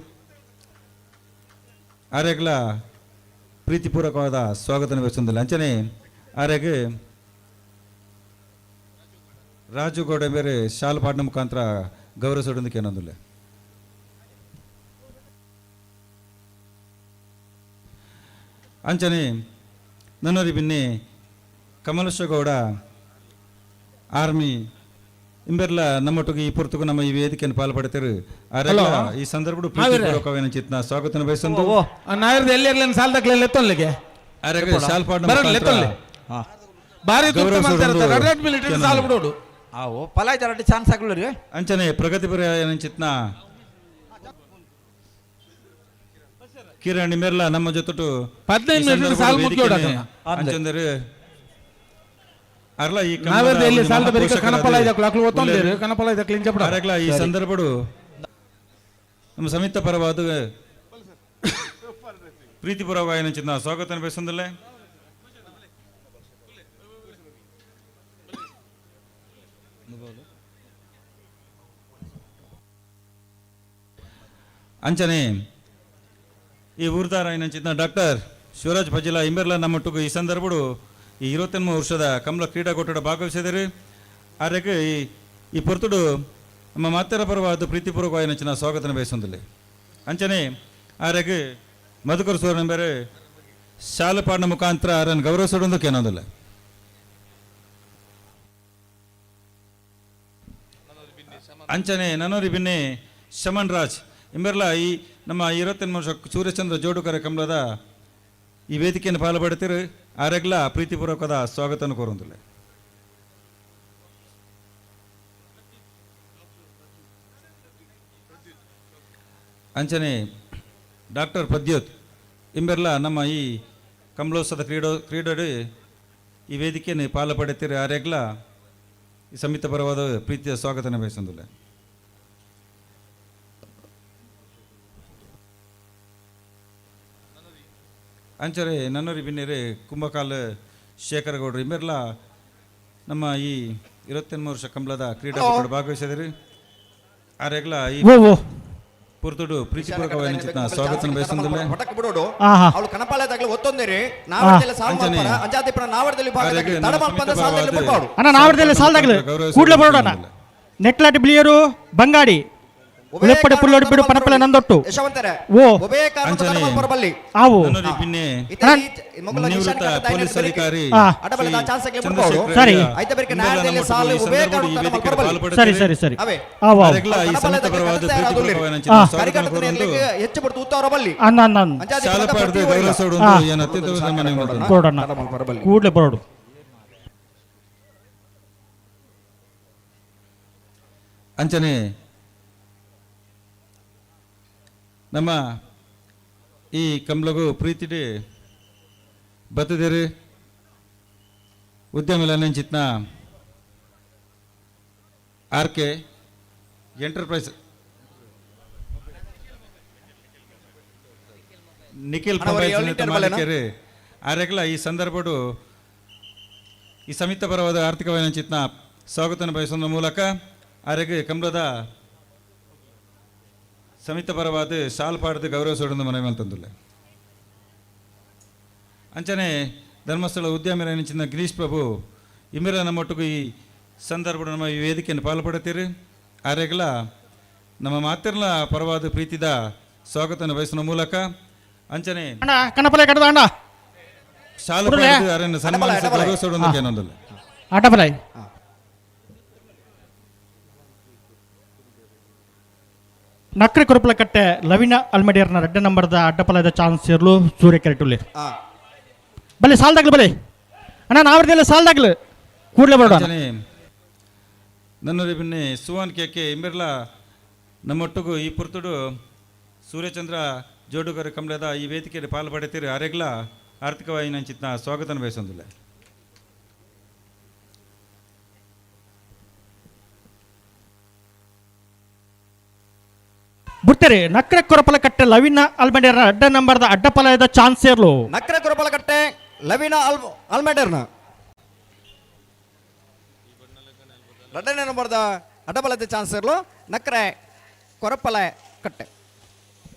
[SPEAKER 6] ಆರ್ಯಾಗ್ಲ ಪ್ರೀತಿಪೂರ್ವಕವಾದ ಸ್ವಾಗತ ಬಯಸುವುದಿಲ್ಲ. ಅಂಚನೆ ಆರ್ಯಾಗ ರಾಜುಗೌಡ ಬೇರೆ ಶಾಲು ಪಾಡಿನ ಮುಖಾಂತರ ಗೌರವಿಸೋದಕ್ಕೆ ಏನೊಂದಿಲ್ಲ. ಅಂಚನೆ ನನ್ನೂರಿ ಬಿನ್ನೆ ಕಮಲೇಶ್ವರಗೌಡ ಆರ್ಮಿ ಇಂಬೆರ್ಲ ನಮ್ಮೊಟ್ಟಿಗೆ ಈ ಪುರ್ತಕು ನಮ್ಮ ಈ ವೇದಿಕೆಯನ್ನು ಪಾಲ್ಪಡ್ತಾರೆ. ಈ ಸಂದರ್ಭ ಪ್ರೀತಿಪೂರ್ವಕವಾದ ಚಿತ್ನ ಸ್ವಾಗತ ಬಯಸೊಂದು
[SPEAKER 19] ನಾಯರ್ದು ಎಲ್ಲಿ ಸಾಲದಾಗ್ಲೆಲ್ಲ ಎತ್ತೊಲ್ಲಿಗೆ
[SPEAKER 6] ಶಾಲ್ ಪಾಡಿನ
[SPEAKER 19] ಬಾರಿ ಸಾಲ ಬಿಡೋಡು
[SPEAKER 14] ಪಲಾಯ್ ಜರಟಿ ಚಾನ್ಸ್ ಆಗ್ಲಿ
[SPEAKER 6] ಅಂಚನೆ ಪ್ರಗತಿಪರ ಚಿತ್ನ ಕಿರಣ್ ಮೆರ್ಲ ನಮ್ಮ ಜೊತೆ
[SPEAKER 19] 15 ಮಿನಿಟ್ ಸಾಲ ಮುಗಿಯೋಡಕ
[SPEAKER 6] ಅಂಚಂದರೆ ಅರ್ಲ ಈ
[SPEAKER 19] ನಾವೆಲ್ಲಿ ಸಾಲದ ಬರಿಕ ಕನಪಲಾಯ್ ದಕ್ಲು ಒತ್ತೊಂದೇರು ಕನಪಲಾಯ್ ದಕ್ಲು ಇಂಚಪಡ
[SPEAKER 6] ಅರಗ್ಲ ಈ ಸಂದರ್ಭಡು ನಮ್ಮ ಸಮಿತ ಪರವಾದ ಪ್ರೀತಿಪೂರ್ವಕವಾದ ಚಿತ್ನ ಸ್ವಾಗತ ಬಯಸೊಂದಿಲ್ಲ. ಅಂಚನೆ ಈ ಊರ್ದಾರ ಚಿತ್ನ ಡಾಕ್ಟರ್ ಶಿವರಾಜ್ ಪಜಿಲ ಇಂಬೆರ್ಲ ನಮ್ಮೊಟ್ಟಿಗೆ ಈ ಸಂದರ್ಭಡು ಈ 28 ವರ್ಷದ ಕಮಲ ಕ್ರೀಡಾಕೂಟದ ಭಾಗವಹಿಸಿದರೆ. ಆರ್ಯಕ್ಕೆ ಈ ಪೊರ್ತುಡು ನಮ್ಮ ಮಾತೆರ ಪರವಾದ ಪ್ರೀತಿಪೂರ್ವಕವಾದ ಚಿನ್ನ ಸ್ವಾಗತ ಬಯಸೊಂದಿಲ್ಲ. ಅಂಚನೆ ಆರ್ಯಕ್ಕೆ ಮಧುಕರ್ ಸೂರ್ ಎಂಬರೆ ಶಾಲೆ ಪಾಡಿನ ಮುಖಾಂತರ ಅವರನ್ನು ಗೌರವಿಸೋದಕ್ಕೆ ಏನೊಂದಿಲ್ಲ. ಅಂಚನೆ ನನ್ನೂರಿ ಬಿನ್ನೆ ಶಮನ್ ರಾಜ್ ಇಂಬೆರ್ಲ ಈ ನಮ್ಮ 28 ವರ್ಷ ಸೂರ್ಯಚಂದ್ರ ಜೋಡುಕರ ಕಮಲದ ಈ ವೇದಿಕೆಯನ್ನು ಪಾಲ್ಪಡುತ್ತೀರಿ. ಆರೆಗ್ಲ ಪ್ರೀತಿಪೂರ್ವಕದ ಸ್ವಾಗತ ಕೋರುವುದಿಲ್ಲ. ಅಂಚನೆ ಡಾಕ್ಟರ್ ಪದ್ಯೋತ್ ಇಂಬೆರ್ಲ ನಮ್ಮ ಈ ಕಮಲೋತ್ಸವದ ಕ್ರೀಡೋಡು ಈ ವೇದಿಕೆಯನ್ನು ಪಾಲ್ಪಡುತ್ತೀರಿ. ಆರೆಗ್ಲ ಈ ಸಮಿತ ಪರವಾದ ಪ್ರೀತಿಯ ಸ್ವಾಗತ ಬಯಸೊಂದಿಲ್ಲ. ಅಂಚರೆ ನನ್ನೂರಿ ಬಿನ್ನೇರೆ ಕುಂಭಕಾಲ ಶೇಖರಗೌಡರು ಇಂಬೆರ್ಲ ನಮ್ಮ ಈ 28 ವರ್ಷ ಕಮಲದ ಕ್ರೀಡಾಕೂಟದ ಭಾಗವಹಿಸಿದರು. ಆರೆಗ್ಲ ಈ ಪುರ್ತುಡು ಪ್ರೀತಿಪೂರ್ವಕವಾದ ಚಿತ್ನ ಸ್ವಾಗತ ಬಯಸೊಂದಿಲ್ಲ.
[SPEAKER 17] ಅವಳು ಕನಪಾಲಯದಾಗಲೇ ಒತ್ತೊಂದೇರಿ ನಾವರ್ದೆಲ್ಲ ಸಾಲ್ಮಾಲ್ಪರ ಅಂಜಾದಿಪುರ ನಾವರ್ದಲ್ಲಿ ಭಾಗದಲ್ಲಿ ತಡಮಾಲ್ಪದ ಸಾಲದಲ್ಲಿ ಬಿಡ್ಬಾಡು
[SPEAKER 8] ಅಣ್ಣ ನಾವರ್ದೆಲ್ಲ ಸಾಲದಾಗಲೇ ಕೂಡಲೇ ಬರೋಣ. ನೆಟ್ಲಾಟಿ ಬಿಳಿಯರು ಬಂಗಾಡಿ ಉಳೆಪ್ಪಡೆ ಪುಲ್ಲೋಡಿ ಬಿಡು ಪನಪಲೆ ನಂದೊಟ್ಟು ಓ ಆವು
[SPEAKER 6] ನಿವೃತ್ತ ಪೊಲೀಸ್ ಅಧಿಕಾರಿ
[SPEAKER 8] ಸರಿ ಸರಿ ಸರಿ ಸರಿ ಅನ್ನ ಅನ್ನ ಕೂಡಲೇ ಬರೋಡು.
[SPEAKER 6] ಅಂಚನೆ ನಮ್ಮ ಈ ಕಮಲಗು ಪ್ರೀತಿಡೆ ಬತ್ತದೇರಿ ಉದ್ಯಮ ಚಿತ್ನ RK ಎಂಟರ್ಪ್ರೈಸ್ ನಿಖಿಲ್ ಮಾಲೀಕರು ಆರೆಗ್ಲ ಈ ಸಂದರ್ಭಡು ಈ ಸಮಿತ ಪರವಾದ ಆರ್ಥಿಕವಾದ ಚಿತ್ನ ಸ್ವಾಗತ ಬಯಸುವ ಮೂಲಕ ಆರೆಗೆ ಕಮಲದ ಸಮಿತ ಪರವಾದ ಶಾಲ್ ಪಾಡದ ಗೌರವಿಸೋದು ಮನವಿ ಅಂತಂದಿಲ್ಲ. ಅಂಚನೆ ಧರ್ಮಸ್ಥಳ ಉದ್ಯಮ ಚಿನ್ನ ಗಿರೀಶ್ ಪ್ರಭು ಇಮಿರ ನಮ್ಮೊಟ್ಟಿಗೂ ಈ ಸಂದರ್ಭ ನಮ್ಮ ಈ ವೇದಿಕೆಯನ್ನು ಪಾಲ್ಪಡುತ್ತೀರಿ. ಆರೆಗ್ಲ ನಮ್ಮ ಮಾತಿರ್ಲ ಪರವಾದ ಪ್ರೀತಿದ ಸ್ವಾಗತ ಬಯಸುವ ಮೂಲಕ ಅಂಚನೆ ಶಾಲು ಪಾಡದ ಅವರನ್ನು ಸನ್ಮಾನಿಸಿ ಗೌರವಿಸೋದು ಏನೊಂದಿಲ್ಲ.
[SPEAKER 8] ನಕ್ರೆ ಕೊರಪಲಕಟ್ಟೆ ಲವಿನ ಅಲ್ಮಡಿಯರ್ನ 2 ನಂಬರ್ದ ಅಡ್ಡಪಲದ ಚಾನ್ಸ್ ಇರಲು ಸೂರ್ಯ ಕೆರೆಟುಲ್ಲಿ ಬಲೆ ಸಾಲ್ದಾಗ್ಲು ಬಲೆ ಅಣ್ಣ ನಾವರ್ದೆಲ್ಲ ಸಾಲ್ದಾಗ್ಲು ಕೂಡಲೇ ಬರೋಣ.
[SPEAKER 6] ನನ್ನೂರಿ ಬಿನ್ನೆ ಸುವಾನ್ ಕೇಕೆ ಇಂಬೆರ್ಲ ನಮ್ಮೊಟ್ಟಿಗೂ ಈ ಪುರ್ತುಡು ಸೂರ್ಯಚಂದ್ರ ಜೋಡುಗರ ಕಮಲದ ಈ ವೇದಿಕೆಯಲ್ಲಿ ಪಾಲ್ಪಡುತ್ತೀರಿ. ಆರೆಗ್ಲ ಆರ್ಥಿಕವಾಗಿ ನನ್ನ ಚಿತ್ನ ಸ್ವಾಗತ ಬಯಸೊಂದಿಲ್ಲ.
[SPEAKER 8] ಬಿಡ್ತೇರಿ ನಕ್ರೆ ಕೊರಪಲಕಟ್ಟೆ ಲವಿನ ಅಲ್ಮಡಿಯರ್ನ 2 ನಂಬರ್ದ ಅಡ್ಡಪಲಯದ ಚಾನ್ಸ್ ಇರಲು
[SPEAKER 17] ನಕ್ರೆ ಕೊರಪಲಕಟ್ಟೆ ಲವಿನ ಅಲ್ಮಡಿಯರ್ನ ಎರಡನೇ ನಂಬರ್ದ ಅಡ್ಡಬಲದ ಚಾನ್ಸ್ ಇರಲು ನಕ್ರೆ ಕೊರಪಲ ಕಟ್ಟೆ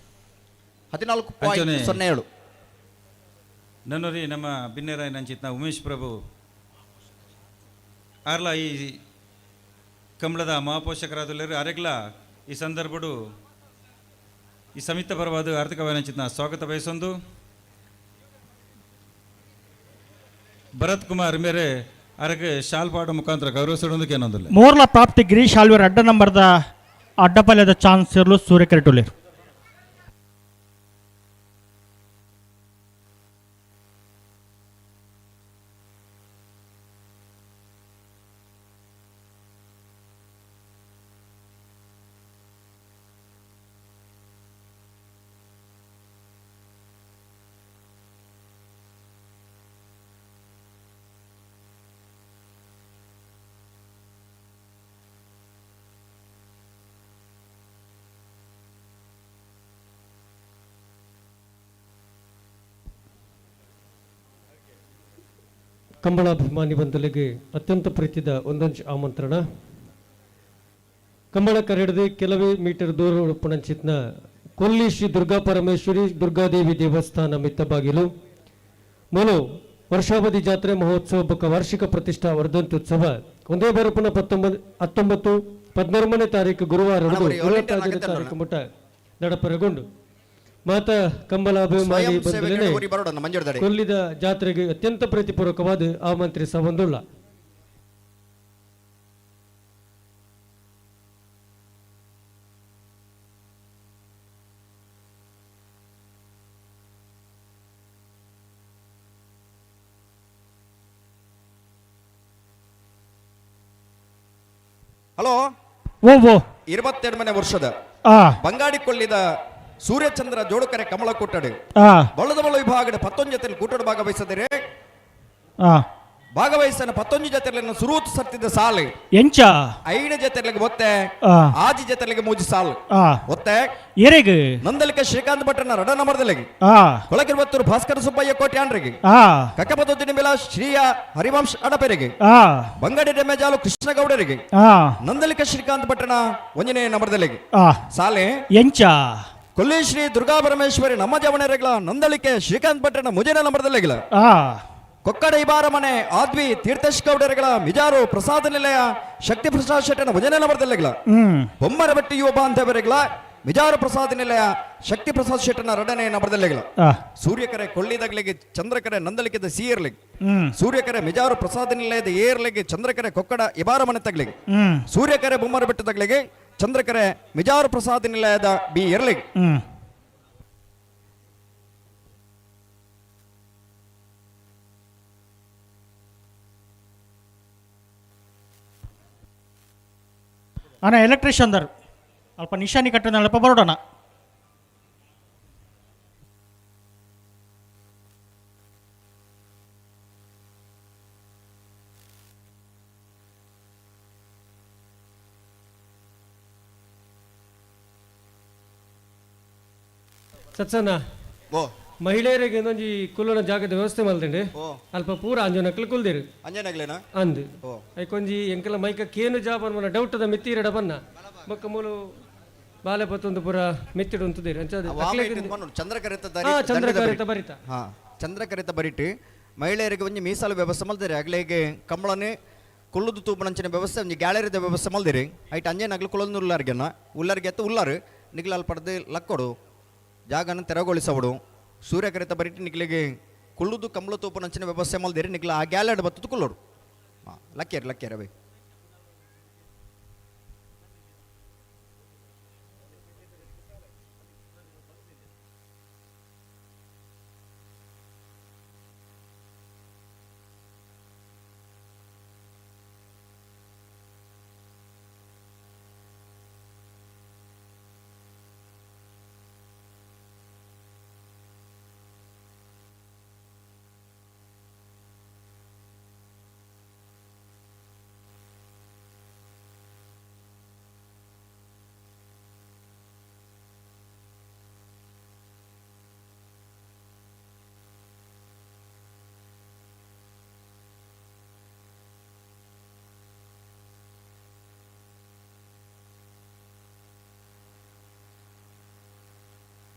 [SPEAKER 17] 14.07.
[SPEAKER 6] ನನ್ನೂರಿ ನಮ್ಮ ಬಿನ್ನೆರಾಯ್ ನಂಚಿತ್ನ ಉಮೇಶ್ ಪ್ರಭು ಆರ್ಲ ಈ ಕಮಲದ ಮಹಾಪೋಷಕರಾದಲ್ಲರು ಅರೆಗ್ಲ ಈ ಸಂದರ್ಭಡು ಈ ಸಮಿತ ಪರವಾದ ಆರ್ಥಿಕವಾದ ಸ್ವಾಗತ ಬಯಸೊಂದು ಭರತ್ ಕುಮಾರ್ ಮೇರೆ ಅರಗೆ ಶಾಲ್ ಪಾಡು ಮುಖಾಂತರ ಗೌರವಿಸೋದಕ್ಕೆ ಏನೊಂದಿಲ್ಲ
[SPEAKER 9] ಮೂರ್ಲ ಪ್ರಾಪ್ತಿ ಗಿರೀಶ್ ಆಳ್ವರ್ ಅಡ್ಡ ನಂಬರ್ದ ಅಡ್ಡಪಲ್ಯದ ಚಾನ್ಸ್ ಇರಲು ಸೂರ್ಯಕರೆಟುಲೇರು.
[SPEAKER 4] ಕಂಬಳಾಭಿಮಾನಿ ಬಂಧುಗಳಿಗೆ ಅತ್ಯಂತ ಪ್ರೀತಿದ ಒಂದೊಂದು ಆಮಂತ್ರಣ. ಕಂಬಳ ಕರೆಡದೆ ಕೆಲವೇ ಮೀಟರ್ ದೂರ ಉಪಣಂಚಿತ್ನ ಕೊಲ್ಲಿ ಶ್ರೀ ದುರ್ಗಾ ಪರಮೇಶ್ವರಿ ದುರ್ಗಾದೇವಿ ದೇವಸ್ಥಾನ ಮಿತ್ತ ಬಾಗಿಲು ಮೊಲು ವರ್ಷಾವಧಿ ಜಾತ್ರೆ ಮಹೋತ್ಸವ ಬೊಕ್ಕ ವಾರ್ಷಿಕ ಪ್ರತಿಷ್ಠಾ ವರ್ಧಂತ್ಯುತ್ಸವ ಒಂದೇ ಬರಪುನ 19-14ನೇ ತಾರೀಕು ಗುರುವಾರ 25ನೇ ತಾರೀಕು ಮುಟ ನಡಪರಗೊಂಡು ಮಾತಾ ಕಂಬಲಾಭಿಮಾನಿ ಬಂಧುಗಳೇ ಕೊಲ್ಲಿದ ಜಾತ್ರೆಗೆ ಅತ್ಯಂತ ಪ್ರೀತಿಪೂರ್ವಕವಾದ ಆಮಂತ್ರಿಸ ಹೊಂದುಳ್ಳ.
[SPEAKER 17] ಹಲೋ
[SPEAKER 9] ಓ
[SPEAKER 17] 22ನೇ ವರ್ಷದ ಬಂಗಾಡಿ ಕೊಳ್ಳಿದ ಸೂರ್ಯಚಂದ್ರ ಜೋಡುಕರೆ ಕಮಲ ಕೊಟ್ಟಡೆ ಬಳ್ಳದ ಬಳ್ಳ ವಿಭಾಗದ 11 ಜೊತೆ ಕೂಟದ ಭಾಗವಹಿಸಿದರೆ ಭಾಗವಹಿಸನ 11 ಜೊತೆಗಳನ್ನು ಸುರೂತ್ ಸರ್ತಿದ್ದ ಸಾಲು
[SPEAKER 9] ಎಂಚ
[SPEAKER 17] 5 ಜೊತೆಗಳಿಗೆ ಒತ್ತೆ ಆಜಿ ಜೊತೆಗಳಿಗೆ ಮೂಜಿ ಸಾಲು ಒತ್ತೆ
[SPEAKER 9] ಎರೆಗೆ
[SPEAKER 17] ನಂದಲಿಕ ಶ್ರೀಕಾಂತ್ ಭಟ್ರನ ರಡ ನಂಬರ್ದಲ್ಲಿಗೆ ಕೊಳಕಿರುವತ್ತೂರು ಭಾಸ್ಕರ ಸುಬ್ಬಯ್ಯ ಕೋಟ್ಯಾನ್ರಿಗೆ ಕಕ್ಕಪದೊಂದಿನ ಬೆಲ ಶ್ರೀಯ ಹರಿವಂಶ್ ಅಡಪೆರಿಗೆ ಬಂಗಡಿ ಡೆಮೆಜಾಲು ಕೃಷ್ಣಗೌಡರಿಗೆ ನಂದಲಿಕ ಶ್ರೀಕಾಂತ್ ಭಟ್ರನ 1ನೇ ನಂಬರ್ದಲ್ಲಿಗೆ ಸಾಲೆ
[SPEAKER 9] ಎಂಚ
[SPEAKER 17] ಕೊಲ್ಲಿ ಶ್ರೀ ದುರ್ಗಾ ಪರಮೇಶ್ವರಿ ನಮ್ಮ ಜವಣರೆಗಳ ನಂದಳಿಕೆ ಶ್ರೀಕಾಂತ್ ಭಟ್ರನ ಮುಜೇನ ನಂಬರ್ದಲ್ಲಿಗಳ ಕೊಕ್ಕಡ ಇಬಾರ ಮನೆ ಆದ್ವಿ ತೀರ್ಥೇಶ್ ಗೌಡರೆಗಳ ಮಿಜಾರು ಪ್ರಸಾದ ನಿಲಯ ಶಕ್ತಿ ಪ್ರಸಾದ್ ಶೆಟ್ಟನ ಮುಜೇನ ನಂಬರ್ದಲ್ಲಿಗಳ ಬೊಮ್ಮರ ಬಟ್ಟಿ ಯುವ ಬಾಂಧವರೆಗಳ ಮಿಜಾರು ಪ್ರಸಾದ ನಿಲಯ ಶಕ್ತಿ ಪ್ರಸಾದ್ ಶೆಟ್ಟನ 2ನೇ ನಂಬರ್ದಲ್ಲಿಗಳ ಸೂರ್ಯಕರೆ ಕೊಳ್ಳಿದಾಗ್ಲಿಗೆ ಚಂದ್ರಕರೆ ನಂದಲಿಕೆದ ಸಿಯರ್ಲಿಗೆ ಸೂರ್ಯಕರೆ ಮಿಜಾರು ಪ್ರಸಾದ ನಿಲಯದ ಏರ್ಲಿಗೆ ಚಂದ್ರಕರೆ ಕೊಕ್ಕಡ ಇಬಾರ ಮನೆ ತಗ್ಲಿಗೆ ಸೂರ್ಯಕರೆ ಬೊಮ್ಮರ ಬೆಟ್ಟ ತಗ್ಲಿಗೆ ಚಂದ್ರಕರೆ ಮಿಜಾರು ಪ್ರಸಾದ ನಿಲಯದ ಬಿ ಎರಲಿಗೆ
[SPEAKER 9] ಅಣ್ಣ ಎಲೆಕ್ಟ್ರಿಷಿಯನ್ ದರ್ ಅಲ್ಪ ನಿಶಾನಿ ಕಟ್ಟದ ಅಲ್ಪ ಬರೋಡಣ.
[SPEAKER 4] ಸತ್ಸನ್ನ ಮಹಿಳೆಯರಿಗೆ ಇನ್ನೊಂದು ಕುಲ್ಲನ ಜಾಗದ ವ್ಯವಸ್ಥೆ ಮಲ್ದಂಡೆ ಅಲ್ಪ ಪೂರ ಅಂಜನಕ್ಲು ಕುಲ್ದಿರು
[SPEAKER 17] ಅಂಜನಗ್ಲೇನ
[SPEAKER 4] ಅಂದು ಐಕೊಂಜಿ ಎಂಕಲ ಮೈಕ ಕೇನು ಜಾಬ್ ಅನ್ಮನ ಡೌಟದ ಮಿತ್ತಿರಡ ಬನ್ನ ಬೊಕ್ಕ ಮೂಲು ಬಾಲೆ ಪತ್ತೊಂದು ಪೂರ ಮಿತ್ತಿಡು ಅಂತದಿರು ಚಂದ್ರಕರಿತ ಬರಿತ
[SPEAKER 17] ಚಂದ್ರಕರಿತ ಬರಿಟ್ಟು ಮಹಿಳೆಯರಿಗೆ ಒಂಜಿ ಮೀಸಲು ವ್ಯವಸ್ಥೆ ಮಲ್ದಿರಿ ಅಗ್ಲಿಗೆ ಕಂಬಳನೆ ಕುಲ್ಲುದು ತೂಪನಂಚಿನ ವ್ಯವಸ್ಥೆ ಒಂಜಿ ಗ್ಯಾಲರಿದ ವ್ಯವಸ್ಥೆ ಮಲ್ದಿರಿ ಐಟ್ ಅಂಜನಗ್ಲು ಕುಲೊಂದು ಉಲ್ಲಾರ್ಗೆನ ಉಲ್ಲರ್ಗೆ ಎತ್ತು ಉಲ್ಲಾರು ನಿಗ್ಲಾಲ್ ಪಡೆದು ಲಕ್ಕೊಡು ಜಾಗನ ತೆರವುಗೊಳಿಸವಡು ಸೂರ್ಯಕರಿತ ಬರಿಟ್ಟು ನಿಗ್ಲಿಗೆ ಕುಳ್ಳುದು ಕಂಬಳ ತೂಪು ನಂಚಿನ ವ್ಯವಸ್ಥೆ ಮಲ್ದಿರಿ ನಿಗ್ಲ ಆ ಗ್ಯಾಲಡ್ ಬತ್ತದು ಕುಲ್ಲೋಡು ಲಕ್ಕೇರಿ ಅವೆ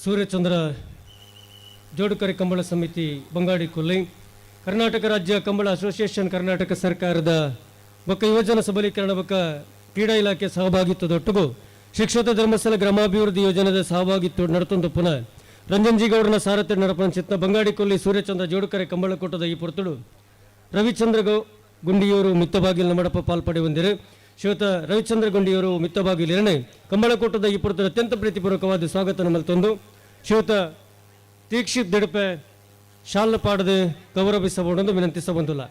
[SPEAKER 4] ಸೂರ್ಯಚಂದ್ರ ಜೋಡುಕರೆ ಕಂಬಳ ಸಮಿತಿ ಬಂಗಾಡಿ ಕೊಲ್ಲಿ, ಕರ್ನಾಟಕ ರಾಜ್ಯ ಕಂಬಳ ಅಸೋಸಿಯೇಷನ್, ಕರ್ನಾಟಕ ಸರ್ಕಾರದ ಬೊಕ್ಕ ಯುವಜನ ಸಬಲೀಕರಣ ಬೊಕ್ಕ ಕ್ರೀಡಾ ಇಲಾಖೆ ಸಹಭಾಗಿತ್ವದೊಟ್ಟಿಗೂ ಶಿಕ್ಷಕ ಧರ್ಮಸ್ಥಳ ಗ್ರಾಮಾಭಿವೃದ್ಧಿ ಯೋಜನೆದ ಸಹಭಾಗಿತ್ವ ನಡತೊಂದು ಪುನಃ ರಂಜನ್ಜಿ ಗೌಡನ ಸಾರಥ್ಯ ನಡಪಂಚಿತ್ನ ಬಂಗಾಡಿ ಕೊಲ್ಲಿ ಸೂರ್ಯಚಂದ್ರ ಜೋಡುಕರೆ ಕಂಬಳಕೂಟದ ಈ ಪೊರ್ತುಡು ರವಿಚಂದ್ರ ಗುಂಡಿಯೂರು ಮಿತ್ತಬಾಗಿಲಿನ ಮಡಪ ಪಾಲ್ಪಡೆ ಹೊಂದಿರು. ಶ್ರೀಯುತ ರವಿಚಂದ್ರ ಗುಂಡಿಯೂರು ಮಿತ್ತಬಾಗಿಲಿರನೆ ಕಂಬಳಕೂಟದ ಈ ಪೊರ್ತುಡು ಅತ್ಯಂತ ಪ್ರೀತಿಪೂರ್ವಕವಾದ ಸ್ವಾಗತ ನಮ್ಮಲ್ತೊಂದು ಶ್ರೀಯುತ ದೀಕ್ಷಿತ್ ದಿಡಪೆ ಶಾಲ ಪಾಡದೆ ಗೌರವಿಸಬಹುದೆಂದು ವಿನಂತಿಸಬಂದುಲ್ಲ.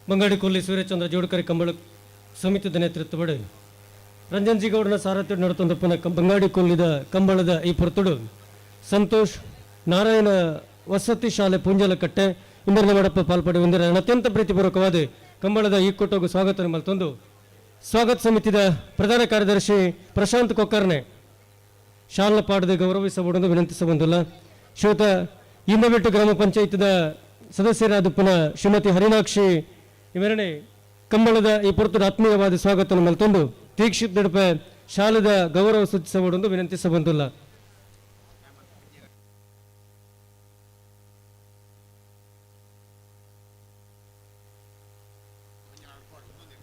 [SPEAKER 4] ಬಂಗಾಡಿ ಕೊಲ್ಲಿ ಸೂರ್ಯಚಂದ್ರ ಜೋಡುಕರೆ ಕಂಬಳ ಸಮಿತಿದ ನೇತೃತ್ವದ ರಂಜನ್ಜಿ ಗೌಡನ ಸಾರಥ್ಯ ನಡತೊಂದು ಪುನಃ ಬಂಗಾಡಿ ಕೊಲ್ಲಿದ ಕಂಬಳದ ಈ ಪೊರ್ತುಡು ಸಂತೋಷ್ ನಾರಾಯಣ ವಸತಿ ಶಾಲೆ ಪುಂಜಲಕಟ್ಟೆ ಇಂದರ್ನ ಮಡಪ ಪಾಲ್ಪಡೆ ಹೊಂದಿರ ಅತ್ಯಂತ ಪ್ರೀತಿಪೂರ್ವಕವಾದ ಕಂಬಳದ ಈ ಕೊಟ್ಟೋಗು ಸ್ವಾಗತ ಮಲ್ತೊಂದು ಸ್ವಾಗತ ಸಮಿತಿದ ಪ್ರಧಾನ ಕಾರ್ಯದರ್ಶಿ ಪ್ರಶಾಂತ್ ಕೊಕ್ಕರ್ನೆ ಶಾಲನ ಪಾಡದೆ ಗೌರವಿಸಬಹುದೆಂದು ವಿನಂತಿಸಬಂದಿಲ್ಲ. ಶ್ರೀಯುತ ಇಂದಬೆಟ್ಟು ಗ್ರಾಮ ಪಂಚಾಯತ್ದ ಸದಸ್ಯರಾದ ಪುನಃ ಶ್ರೀಮತಿ ಹರಿನಾಕ್ಷಿ ಇವೆರಡನೇ ಕಂಬಳದ ಈ ಪೊರ್ತುಡ ಆತ್ಮೀಯವಾದ ಸ್ವಾಗತ ಮಲ್ತೊಂದು ದೀಕ್ಷಿತ್ ದಡಪೆ ಶಾಲದ ಗೌರವ ಸೂಚಿಸಬಹುದೆಂದು ವಿನಂತಿಸಬಂದಿಲ್ಲ.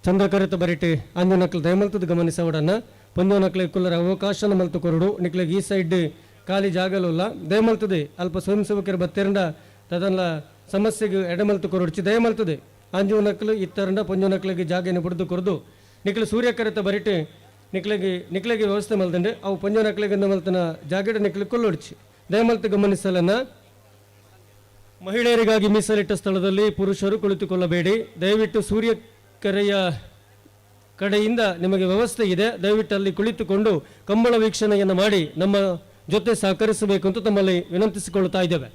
[SPEAKER 4] ಚಂದ್ರಕರಿತ ಬರಿಟಿ ಅಂಜನಕ್ಲು ದಯಮಲ್ತದ ಗಮನಿಸವಡನ್ನ ಪಂಜೋನಕ್ಲೆ ಕುಲ್ಲರ ಅವಕಾಶನ ಮಲ್ತು ಕೊರಡು ನಿಕ್ಲೆಗೆ ಈ ಸೈಡ್ ಖಾಲಿ ಜಾಗಲುಲ್ಲ ದಯಮಲ್ತದೆ ಅಲ್ಪ ಸ್ವಯಂ ಸೇವಕರು ಬತ್ತೆರಂಡ ತದನ್ನ ಸಮಸ್ಯೆಗೆ ಎಡಮಲ್ತು ಕೊರಡ್ಚಿ ದಯಮಲ್ತದೆ ಅಂಜುನಕ್ಲು ಇತ್ತರಂಡ ಪಂಜೋನಕ್ಲಿಗೆ ಜಾಗನ ಬಿಡ್ದು ಕೊರದು ನಿಕ್ಲೆ ಸೂರ್ಯಕರಿತ ಬರಿಟಿ ನಿಕ್ಲೆಗೆ ವ್ಯವಸ್ಥೆ ಮಲ್ದಂಡೆ ಅವು ಪಂಜೋನಕ್ಲಿಗೆ ಮಲ್ತನ ಜಾಗಡ ನಿಕ್ಲೆ ಕೊಲ್ಲೊಡ್ಚಿ ದಯಮಲ್ತು ಗಮನಿಸಲನ್ನ ಮಹಿಳೆಯರಿಗಾಗಿ ಮೀಸಲಿಟ್ಟ ಸ್ಥಳದಲ್ಲಿ ಪುರುಷರು ಕುಳಿತುಕೊಳ್ಳಬೇಡಿ. ದಯವಿಟ್ಟು ಸೂರ್ಯಕೆರೆಯ ಕಡೆಯಿಂದ ನಿಮಗೆ ವ್ಯವಸ್ಥೆ ಇದೆ, ದಯವಿಟ್ಟು ಅಲ್ಲಿ ಕುಳಿತುಕೊಂಡು ಕಂಬಳ ವೀಕ್ಷಣೆಯನ್ನು ಮಾಡಿ ನಮ್ಮ ಜೊತೆ ಸಹಕರಿಸಬೇಕು ಅಂತ ತಮ್ಮಲ್ಲಿ ವಿನಂತಿಸಿಕೊಳ್ಳುತ್ತಾ ಇದ್ದೇವೆ.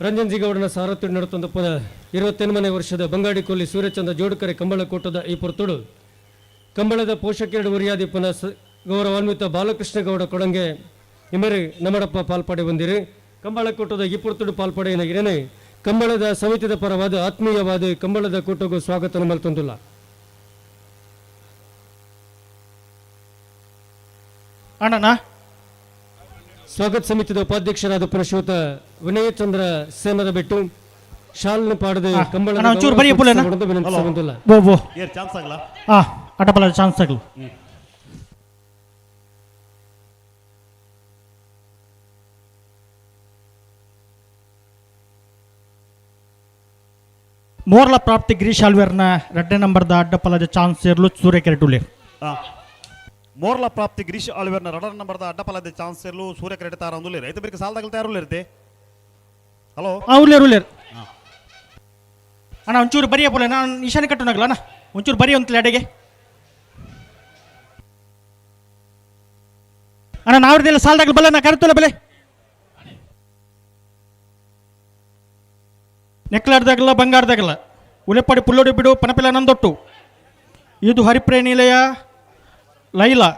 [SPEAKER 4] ರಂಜನ್ಜಿ ಗೌಡನ ಸಾರಥ್ಯ ನಡುತ್ತೊಂದು ಪುನಃ 28ನೇ ವರ್ಷದ ಬಂಗಾಡಿ ಕೊಲ್ಲಿ ಸೂರ್ಯಚಂದ್ರ ಜೋಡುಕರೆ ಕಂಬಳಕೂಟದ ಈ ಪೊರ್ತುಡು ಕಂಬಳದ ಪೋಷಕೆರಡು ಉರಿಯಾದಿ ಪುನಃ ಗೌರವಾನ್ವಿತ ಬಾಲಕೃಷ್ಣ ಗೌಡ ಕೊಡಂಗೆ ಇಮರಿ ನಮ್ಮಡಪ್ಪ ಪಾಲ್ಪಡೆ ಬಂದಿರಿ. ಕಂಬಳಕೂಟದ ಈ ಪೊರ್ತುಡು ಪಾಲ್ಪಡೆಯನ್ನು ಇರೇನೆ ಕಂಬಳದ ಸಮಿತಿದ ಪರವಾದ ಆತ್ಮೀಯವಾದ ಕಂಬಳದ ಕೂಟಗೂ ಸ್ವಾಗತ ಮಲ್ತೊಂದಿಲ್ಲ.
[SPEAKER 9] ಅಣ್ಣನಾ
[SPEAKER 4] ಸ್ವಾಗತ ಸಮಿತಿಯ ಉಪಾಧ್ಯಕ್ಷರಾದ ಶ್ರೀಯುತ ವಿನಯ ಚಂದ್ರ ಸೇನದ ಬಿಟ್ಟು ಶಾಲನ್ನು ಪಾಡದೆ ಕಂಬಳ ವಿನಂತಿಸಬಂದಿಲ್ಲ.
[SPEAKER 9] ಚಾನ್ಸ್ ಆಗಲ್ಲ ಅಟಪಲ ಚಾನ್ಸ್ ಆಗಲ್ಲ. ಮೋರ್ಲ ಪ್ರಾಪ್ತಿ ಗಿರೀಶ್ ಆಳ್ವೇರ್ನ 2ನೇ ನಂಬರ್ದ ಅಡ್ಡಪಲದ ಚಾನ್ಸ್ ಇರಲು ಸೂರ್ಯಕೆರೆ
[SPEAKER 16] ಮೋರ್ಲ ಪ್ರಾಪ್ತಿ ಗಿರೀಶ್ ಆಳ್ವೇರ್ನ 2ನೇ ನಂಬರ್ದ ಅಡ್ಡಪಲದ ಚಾನ್ಸ್ ಇರಲು ಸೂರ್ಯಕೆರೆ ತಾರ ಅಂದುಲೆ ರೈತ ಬೇರೆ ಸಾಲದಾಗಲ್ ತಯಾರು ಇರುತ್ತೆ ಹಲೋ
[SPEAKER 9] ಉಳ್ಳೇರು ಅಣ್ಣ ಒಂಚೂರು ಬರಿಯ ಪೋಲೆ ನಾನು ಈಶಾನ್ಯ ಕಟ್ಟುನಾಗಲ್ಲ ಅಣ್ಣ ಒಂಚೂರು ಬರಿ ಅಂತಲೇ ಅಡೆಗೆ ಅಣ್ಣ ನಾವ್ರದೆಲ್ಲ ಸಾಲದಾಗಲ ಬಲ್ಲ ನಾ ಕರೆತಲ್ಲ ಬೆಲೆ ನೆಕ್ಲಾಡ್ದಾಗಲ್ಲ ಬಂಗಾರದಾಗಲ್ಲ ಉಲೆಪಾಡಿ ಪುಲ್ಲೋಡಿ ಬಿಡು ಪನಪಿಲ್ಲ ನಂದೊಟ್ಟು ಇದು ಹರಿಪ್ರಿಯ ನಿಲಯ ಲೈಲಾ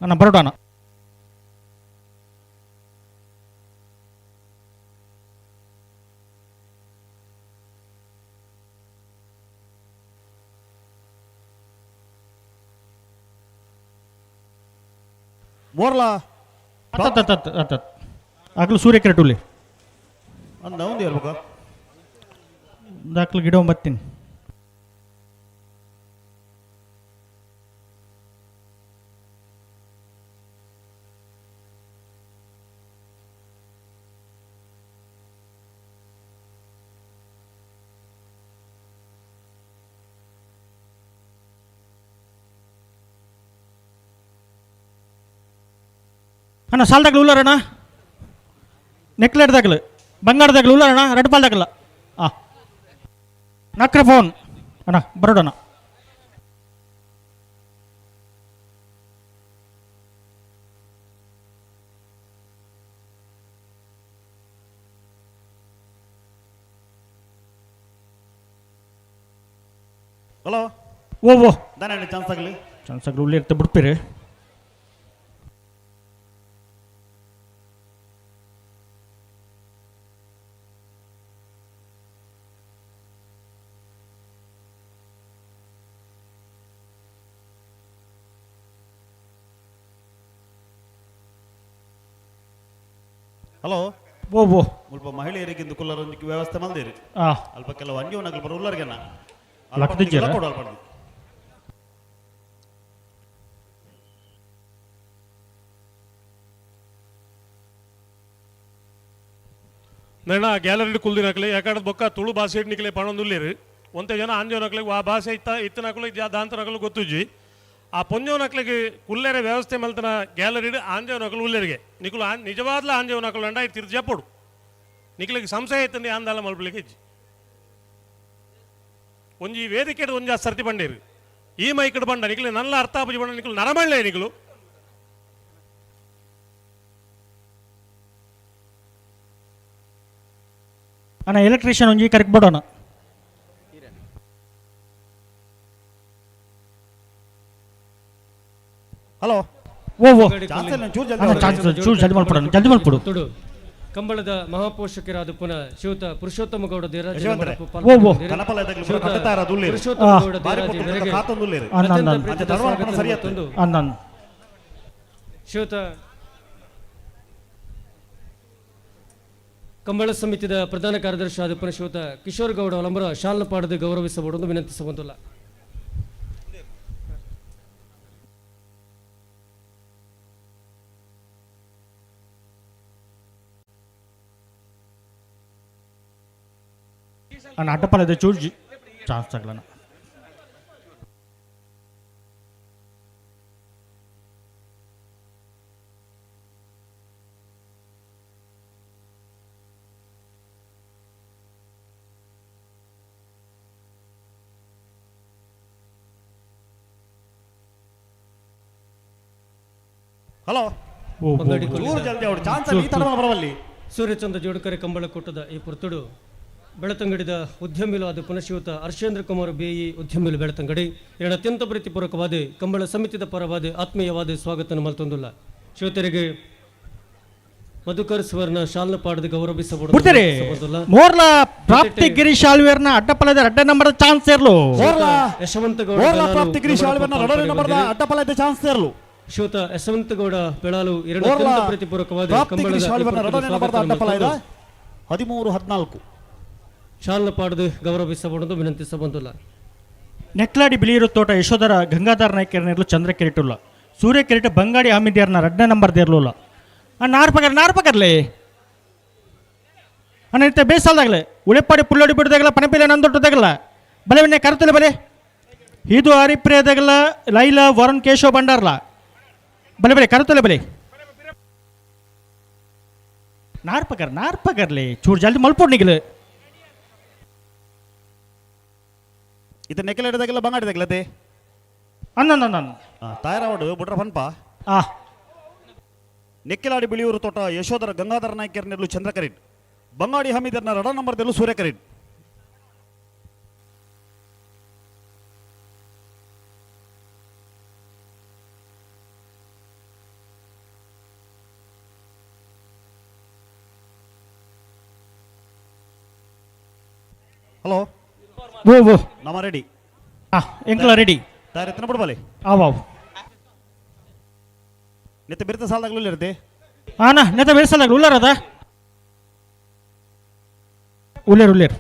[SPEAKER 9] ಅಣ್ಣ ಬರೋಡಣ
[SPEAKER 16] ಮೋರ್ಲಾ
[SPEAKER 9] ಆಗ್ಲು ಸೂರ್ಯ ಕೆರಟುಲ್ಲಿ
[SPEAKER 16] ಅಂದ ಒಂದು ಇರ್ಬೇಕಾ
[SPEAKER 9] ದಾಖಲು ಗಿಡ ಬರ್ತೀನಿ ಅಣ್ಣ ಸಾಲದಾಗಲು ಉಳ್ಳಾರಣ್ಣ ನೆಕ್ಲೆಟ್ದಾಗಲು ಬಂಗಾರದಾಗಲು ಉಳ್ಳಾರಣ್ಣ ರೆಡ್ ಬಾಲ್ದಾಗಲ್ಲ ನಕ್ರ ಫೋನ್ ಅಣ್ಣ ಬರೋಡಣ್ಣ
[SPEAKER 16] ಹಲೋ
[SPEAKER 9] ಓ
[SPEAKER 16] ದಾನ ಚಾನ್ಸ್ ಆಗಲಿ
[SPEAKER 9] ಚಾನ್ಸ್ ಆಗಲಿ ಉಳ್ಳಿ ಇರ್ತೆ ಬಿಡ್ತೀರಿ
[SPEAKER 16] ಹಲೋ
[SPEAKER 9] ಓ
[SPEAKER 16] ಸ್ವಲ್ಪ ಮಹಿಳೆಯರಿಗೆ ಕುಲ್ಲರೊಂದಿಗೆ ವ್ಯವಸ್ಥೆ ಮಂದಿರಿ ಅಲ್ಪ ಕೆಲವು ಅಂಗಿ ಒಣಗಲು ಬರೋ ಉಲ್ಲರ್ಗೆನ ಕೊಡು ಅಲ್ಪ
[SPEAKER 20] ನಣ್ಣ ಗ್ಯಾಲರಿ ಕುಲ್ದಿನಕ್ಲೆ ಯಾಕಂದ್ರೆ ಬೊಕ್ಕ ತುಳು ಭಾಷೆ ನಿಕ್ಲೆ ಪಣೊಂದುಲ್ಲೇರು ಒಂತೆ ಜನ ಆಂಜೋನಕ್ಲಿಗೆ ಆ ಭಾಷೆ ಇತ್ತನಕ್ಲಿಗೆ ದಾಂತನಕಲು ಗೊತ್ತುಜ್ಜಿ ಆ ಪೊಂಜೋನಕ್ಲಿಗೆ ಕುಲ್ಲೇರೆ ವ್ಯವಸ್ಥೆ ಮಲ್ತನ ಗ್ಯಾಲರಿ ಆಂಜೋನಕಲು ಉಲ್ಲೇರಿಗೆ ನಿಕುಲು ನಿಜವಾದ್ಲ ಆಂಜೋನಕಲು ಅಂಡ ತಿರ್ದು చెప్పడు ನಿಕ್ಲಿಗೆ ಸಂಶಯ ಇತ್ತಂದು ಆಂದಾಲ ಮಲ್ಪಲಿಗೆ ಇಜ್ಜಿ ಒಂಜಿ ವೇದಿಕೆ ಒಂಜಿ ಸರ್ತಿ ಬಂಡೇರು ಈ ಮೈಕಡೆ ಬಂಡ ನಿಕ್ಲಿ ನಲ್ಲ ಅರ್ಥ ಆಪುಜಿ ಬಂಡ ನಿಕ್ಲು ನರಮಳ್ಳೆ ನಿಕ್ಲು
[SPEAKER 9] ಅಣ್ಣ ಎಲೆಕ್ಟ್ರಿಷಿಯನ್ ಒಂಜಿ ಕರೆಕ್ಟ್ ಬಿಡೋಣ
[SPEAKER 16] ಹಲೋ
[SPEAKER 9] ಚೂರು ಜಲ್ದಿ ಮಾಡ್ಬಿಡು
[SPEAKER 4] ಕಂಬಳದ ಮಹಾಪೋಷಕರಾದ ಪುನಃ ಶ್ರೀಯುತ ಪುರುಷೋತ್ತಮ ಗೌಡ ಶ್ರೀಯುತ ಕಂಬಳ ಸಮಿತಿದ ಪ್ರಧಾನ ಕಾರ್ಯದರ್ಶಿ ಆದ ಪುನಃ ಶ್ರೀಯುತ ಕಿಶೋರ್ ಗೌಡ ಅವಲಂಬರ ಶಾಲ್ನಪಾಡದ ಗೌರವಿಸಬಹುದು ವಿನಂತಿಸಬಹುದಿಲ್ಲ.
[SPEAKER 9] ಅಣ್ಣ ಅಡ್ಡಪಾಲದ ಚೂರ್ಜಿ ಚಾನ್ಸ್ ಆಗ್ಲಣ್ಣ
[SPEAKER 16] ಹಲೋ
[SPEAKER 4] ಸೂರ್ಯಚಂದ್ರ ಜೋಡುಕರೆ ಕಂಬಳ ಕೂಟದ ಈ ಪುರ್ತುಡು ಬೆಳತಂಗಡಿದ ಉದ್ಯಮಿಲು ಆದ ಪುನಃಶ್ರೀಯುತ ಹರ್ಷೇಂದ್ರ ಕುಮಾರ್ ಬೇಯಿ ಉದ್ಯಮಿಲು ಬೆಳತಂಗಡಿ ಎರಡು ಅತ್ಯಂತ ಪ್ರೀತಿಪೂರ್ವಕವಾದ ಕಂಬಳ ಸಮಿತಿದ ಪರವಾದ ಆತ್ಮೀಯವಾದ ಸ್ವಾಗತ ಮಲ್ತೊಂದುಲ್ಲ ಶ್ರೋತರಿಗೆ ಮಧುಕರ್ ಸ್ವರ್ಣ ಶಾಲ್ನ ಪಾಡದ ಗೌರವಿಸಬಹುದು
[SPEAKER 9] ಮೋರ್ಲ ಪ್ರಾಪ್ತಿ ಗಿರೀಶ್ ಆಳ್ವೇರ್ನ ಅಡ್ಡಪಲದ ಅಡ್ಡ ನಂಬರ್ ಚಾನ್ಸ್ ಇರ್ಲು
[SPEAKER 4] ಯಶವಂತ
[SPEAKER 16] ಪ್ರಾಪ್ತಿ ಗಿರೀಶ್ ಆಳ್ವೇರ್ನ ಅಡ್ಡಪಲದ ಚಾನ್ಸ್ ಇರ್ಲು
[SPEAKER 4] ಶ್ರೀಯುತ ಯಶವಂತ ಗೌಡ ಬೆಳಾಲು ಎರಡು ಪ್ರೀತಿಪೂರ್ವಕವಾದ
[SPEAKER 16] ಕಂಬಳದ 13-14
[SPEAKER 4] ಶಾಲ್ನ ಪಾಡದು ಗೌರವಿಸಬಹುದು ವಿನಂತಿಸಬಹುದಿಲ್ಲ.
[SPEAKER 9] ನೆಕ್ಲಾಡಿ ಬಿಳಿಯೂರು ತೋಟ ಯಶೋಧರ ಗಂಗಾಧರ ನಾಯ್ಕರ್ನಿರ್ಲು ಚಂದ್ರ ಕಿರೀಟುಲ್ಲ ಸೂರ್ಯ ಕಿರೀಟ ಬಂಗಾಡಿ ಹಾಮಿದ್ಯಾರ್ನ ರಡ್ಡ ನಂಬರ್ ದೇರ್ಲುಲ್ಲ ನಾರ್ಪಕರ್ಲೆ ಅಣ್ಣ ಬೇಸಾಲ್ದಾಗಲೆ ಉಳೆಪಾಡಿ ಪುಲ್ಲೋಡಿ ಬಿಡದಾಗಲ್ಲ ಪನಪಿಲೆ ನಂದೊಟ್ಟದಾಗಲ್ಲ ಬಲೆವನ್ನೇ ಕರೆತಲೆ ಬಲೆ ಇದು ಹರಿಪ್ರಿಯದಾಗಲ್ಲ ಲೈಲಾ ವರುಣ್ ಕೇಶವ್ ಭಂಡಾರ್ಲ ಬಲೆ ಬಲೆ ಕರೆತಲೆ ಬಲೆ ನಾರ್ಪಕರ್ಲೆ ಚೂರು ಜಲ್ದಿ ಮಲ್ಪೋಡ್ ನಿಗಲು
[SPEAKER 16] ಇದು ನೆಕ್ಕೆಲ್ ಹಿಡಿದಾಗೆಲ್ಲ ಬಂಗಾಡಿದಾಗಲತೆ
[SPEAKER 9] ಅನ್ನ
[SPEAKER 16] ತಾಯರಾವಡು ಬುಡ್ರ ಪನ್ಪ
[SPEAKER 9] ಆ
[SPEAKER 16] ನೆಕ್ಕೆಲಾಡಿ ಬಿಳಿಯೂರು ತೋಟ ಯಶೋಧರ ಗಂಗಾಧರ ನಾಯ್ಕರ್ ನೆರಳು ಚಂದ್ರಕರಿನ್ ಬಂಗಾಡಿ ಹಮೀದರ್ನ ರಡ ನಂಬರ್ದಲ್ಲೂ ಸೂರ್ಯಕರಿನ್ ಹಲೋ
[SPEAKER 9] ಓ
[SPEAKER 16] ನಮ್ಮ ರೆಡಿ
[SPEAKER 9] ಎಂಕಲ ರೆಡಿ
[SPEAKER 16] ತಾರ ಎತ್ತನ ಬಿಡ್ಬಾಲೆ
[SPEAKER 9] ಆವಾವ್
[SPEAKER 16] ನೆತ್ತ ಬಿರ್ತ ಸಾಲದಾಗಲೂ ಇರುತ್ತೆ
[SPEAKER 9] ಆನ ನೆತ ಬೆಳೆಸಲಾಗ ಉಳ್ಳಾರದ ಉಳ್ಳೇರ್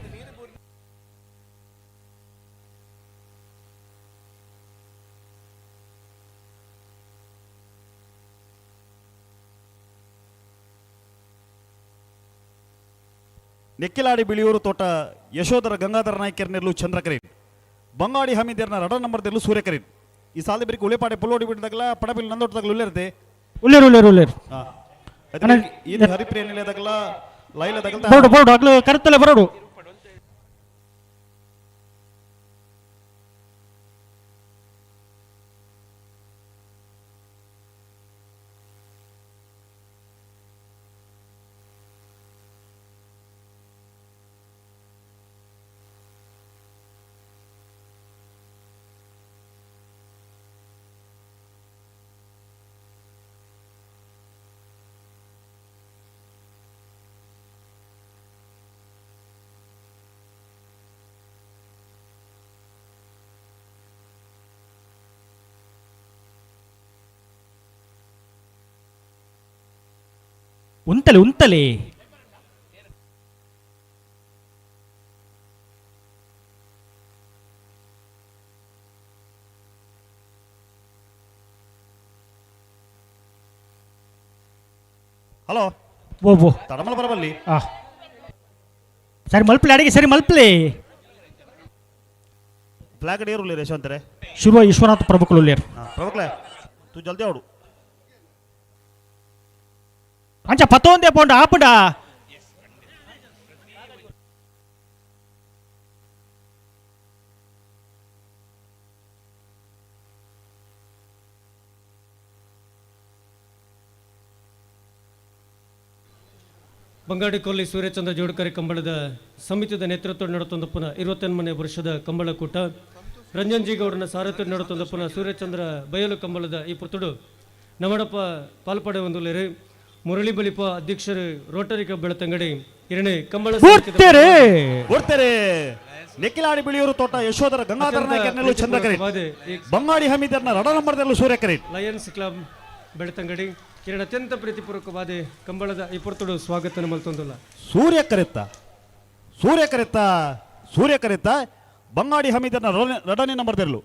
[SPEAKER 16] ನೆಕ್ಕೆಲಾಡಿ ಬಿಳಿಯೂರು ತೋಟ ಯಶೋಧರ ಗಂಗಾಧರ ನಾಯ್ಕರ್ ನೆರಳು ಚಂದ್ರಕರಿನ್ ಬಂಗಾಡಿ ಹಮೀದರ್ನ ರಡ ನಂಬರ್ದಲ್ಲೂ ಸೂರ್ಯಕರಿನ್ ಈ ಸಾಲ ಬರೀ ಉಳಿಪಾಡೆ ಪುಲ್ಲೋಡಿ ಬಿಟ್ಟಿದಾಗಲ ಪಡಬಿಲ್ ನಂದೋಟದಾಗಲೂ ಇರುತ್ತೆ
[SPEAKER 9] ಉಳ್ಳೇರ್
[SPEAKER 16] ಇದು ಹರಿಪ್ರಿಯ ನಿಲಯದಾಗಲ ಲೈಲದಾಗಲ
[SPEAKER 9] ಬೋರ್ಡು ಆಗ್ಲು ಕರೆತಲೆ ಬರೋಡು ಉಂತಲೆ
[SPEAKER 16] ಹಲೋ
[SPEAKER 9] ಓ
[SPEAKER 16] ತಡಮಲ ಬರಬಲ್ಲಿ
[SPEAKER 9] ಸರಿ ಮಲ್ಪಲೆ ಅಡಿಗೆ ಸರಿ ಮಲ್ಪಲೆ
[SPEAKER 16] ಫ್ಲಾಗ್ ಡೇರು ರೇಷ ಅಂತಾರೆ
[SPEAKER 9] ಶಿವ ವಿಶ್ವನಾಥ ಪ್ರಭುಗಳು ಉಳ್ಳೇರ್
[SPEAKER 16] ಪ್ರಭುಕ್ಲೆ ತೂ ಜಲ್ದಿ ಆಡು
[SPEAKER 9] ಅಂಚ ಪತ್ತೊಂದೇ ಪೌಂಡ್ ಆಪುಡ
[SPEAKER 4] ಬಂಗಾಡಿ ಕೊಲ್ಲಿ ಸೂರ್ಯಚಂದ್ರ ಜೋಡುಕರೆ ಕಂಬಳದ ಸಮಿತಿದ ನೇತೃತ್ವ ನಡೆತೊಂದು ಪುನಃ 28ನೇ ವರ್ಷದ ಕಂಬಳ ಕೂಟ ರಂಜನ್ಜಿ ಗೌಡನ ಸಾರಥ್ಯ ನಡೆತೊಂದು ಪುನಃ ಸೂರ್ಯಚಂದ್ರ ಬಯಲು ಕಂಬಳದ ಈ ಪುತ್ತುಡು ನವಡಪ್ಪ ಪಾಲ್ಪಡೆ ಒಂದುಲೇರು ಮುರಳಿ ಬಲಿಪ ಅಧ್ಯಕ್ಷರು ರೋಟರಿ ಕ್ಲಬ್ ಬೆಳತಂಗಡಿ ಎರಡನೇ ಕಂಬಳ
[SPEAKER 16] ಕೊಡ್ತಾರೆ ನೆಕ್ಕಿಲಾಡಿ ಬಿಳಿಯೂರು ತೋಟ ಯಶೋಧರ ಗಂಗಾಧರ ನಾಯ್ಕರ್ ನೆರಳು ಚಂದ್ರಕರಿನ್ ಬಂಗಾಡಿ ಹಮೀದರ್ನ ರಡ ನಂಬರ್ದಲ್ಲೂ ಸೂರ್ಯಕರಿನ್
[SPEAKER 4] ಲಯನ್ಸ್ ಕ್ಲಬ್ ಬೆಳತಂಗಡಿ ಎರಡು ಅತ್ಯಂತ ಪ್ರೀತಿಪೂರ್ವಕವಾದ ಕಂಬಳದ ಈ ಪುರ್ತುಡು ಸ್ವಾಗತ ಮಲ್ತೊಂದಲ್ಲ
[SPEAKER 16] ಸೂರ್ಯಕರಿತ್ತ ಬಂಗಾಡಿ ಹಮೀದರ್ನ ರಡನೆ ನಂಬರ್ದಲ್ಲೂ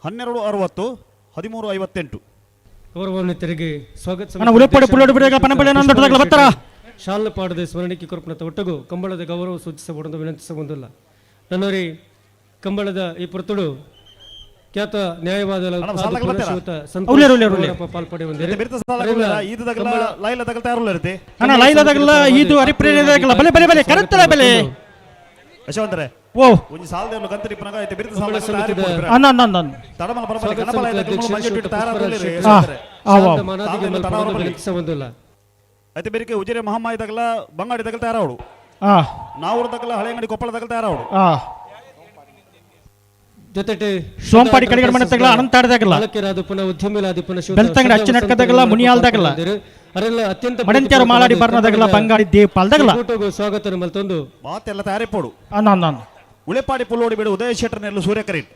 [SPEAKER 16] 1260 1358
[SPEAKER 4] ಗೌರವಾನ್ವಿತರಿಗೆ ಸ್ವಾಗತ ಶಾಲ ಪಾಡದೆ ಸ್ಮರಣಿಕೆ ಕೊರಪನತ ಒಟ್ಟಗು ಕಂಬಳದ ಗೌರವ ಸೂಚಿಸಬಹುದು ವಿನಂತಿಸಬಹುದಿಲ್ಲ ನನ್ನವರಿ ಕಂಬಳದ ಈ ಪುರ್ತುಡು ಖ್ಯಾತ ನ್ಯಾಯವಾದ ಪಾಲ್ಪಡೆ
[SPEAKER 16] అయితే ಬೇರೆ ಉಜಿರೆ ಮಹಮ್ಮಾಯಿ ತಗಲ ಬಂಗಾಡಿ ತಗಲ ತಯಾರವಡು ನಾವೂರು ತಗಲ ಹಳೆ ಅಂಗಡಿ ಕೊಪ್ಪಳ ತಗಲ ತಯಾರವಡು
[SPEAKER 4] ಜೊತೆಗೆ
[SPEAKER 9] ಸೋಂಪಾಡಿ ಕಡೆಗಡೆ ಮನೆ ತಗಲ ಅನಂತಾಡದಾಗಲ್ಲ
[SPEAKER 4] ಬಾಲಕಿರಾದ ಪುನಃ ಉದ್ಯಮಿಲಾದ ಪುನಃ
[SPEAKER 9] ಬೆಳ್ತಂಗಡಿ ಅಚ್ಚ ನಟ್ಕದಾಗಲ್ಲ ಮುನಿಯಾಲ್ದಾಗಲ್ಲ
[SPEAKER 4] ಅರೆಲ್ಲ ಅತ್ಯಂತ
[SPEAKER 9] ಮಡಂತ್ಯಾರು ಮಾಲಾಡಿ ಬರ್ನದಾಗಲ್ಲ ಬಂಗಾಡಿ ದೇಪಾಲ್ದಾಗಲ್ಲ
[SPEAKER 4] ಸ್ವಾಗತ ಮಲ್ತೊಂದು
[SPEAKER 16] ಮಾತೆಲ್ಲ ತಯಾರಿಪೋಡು
[SPEAKER 9] ಅನ್ನ
[SPEAKER 16] ಉಳೆಪಾಡಿ ಪುಲ್ಲೋಡಿ ಬೇಡು ಉದಯ ಶೆಟ್ಟರ್ ನೆರಳು ಸೂರ್ಯಕರಿನ್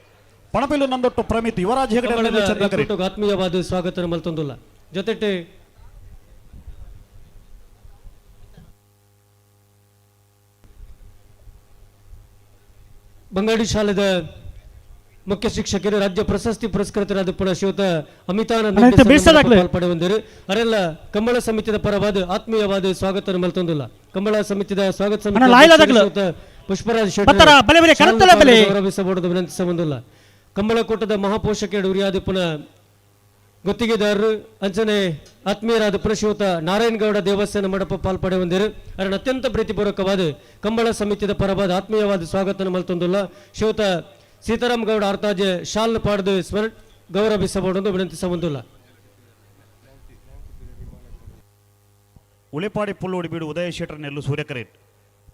[SPEAKER 16] ಪಣಪಿಲ್ಲು ನಂದೊಟ್ಟು ಪ್ರಮಿತ್ ಯುವರಾಜ್ ಹೆಗಡೆ
[SPEAKER 4] ಆತ್ಮೀಯವಾದ ಸ್ವಾಗತ ಮಲ್ತೊಂದುಲ್ಲ ಜೊತೆಗೆ ಬಂಗಾಡಿ ಶಾಲೆದ ಮುಖ್ಯ ಶಿಕ್ಷಕರು ರಾಜ್ಯ ಪ್ರಶಸ್ತಿ ಪುರಸ್ಕೃತರಾದ ಪುನಃ ಶ್ರೀಯುತ ಅಮಿತಾನಂದ ಪಾಲ್ಪಡೆ ಹೊಂದಿರು ಅರೆಲ್ಲ ಕಂಬಳ ಸಮಿತಿಯ ಪರವಾದ ಆತ್ಮೀಯವಾದ ಸ್ವಾಗತ ಮಲ್ತೊಂದಿಲ್ಲ ಕಂಬಳ ಸಮಿತಿಯ ಸ್ವಾಗತ ಸಮಿತಿ ಪುಷ್ಪರಾಜ್ ಗೌರವಿಸಬಹುದು ವಿನಂತಿಸಬಹುದಿಲ್ಲ ಕಂಬಳ ಕೂಟದ ಮಹಾಪೋಷಕ ಉರಿಯಾದ ಪುನಃ ಗುತ್ತಿಗೆದಾರರು ಅಂಚನೆ ಆತ್ಮೀಯರಾದ ಪ್ರಶ್ರೋತ ನಾರಾಯಣಗೌಡ ದೇವಸ್ಥಾನ ಮಂಡಪ ಪಾಲ್ಪಡೆ ಹೊಂದಿರು ಅದನ್ನು ಅತ್ಯಂತ ಪ್ರೀತಿಪೂರ್ವಕವಾದ ಕಂಬಳ ಸಮಿತಿಯ ಪರವಾದ ಆತ್ಮೀಯವಾದ ಸ್ವಾಗತ ಮಲ್ತೊಂದುಲ್ಲ ಶ್ರೋತ ಸೀತಾರಾಮ್ ಗೌಡ ಆರ್ತಾಜೆ ಶಾಲ್ ಪಾಡ್ದು ಸ್ಮರ ಗೌರವಿಸಬಹುದು ವಿನಂತಿಸಬಂದುಲ್ಲ.
[SPEAKER 16] ಉಳಿಪಾಡಿ ಪುಲ್ಲೋಡಿ ಬೀಡು ಉದಯ ಶೆಟ್ಟರ್ ನೆಲ್ಲು ಸೂರ್ಯಕರೇಟ್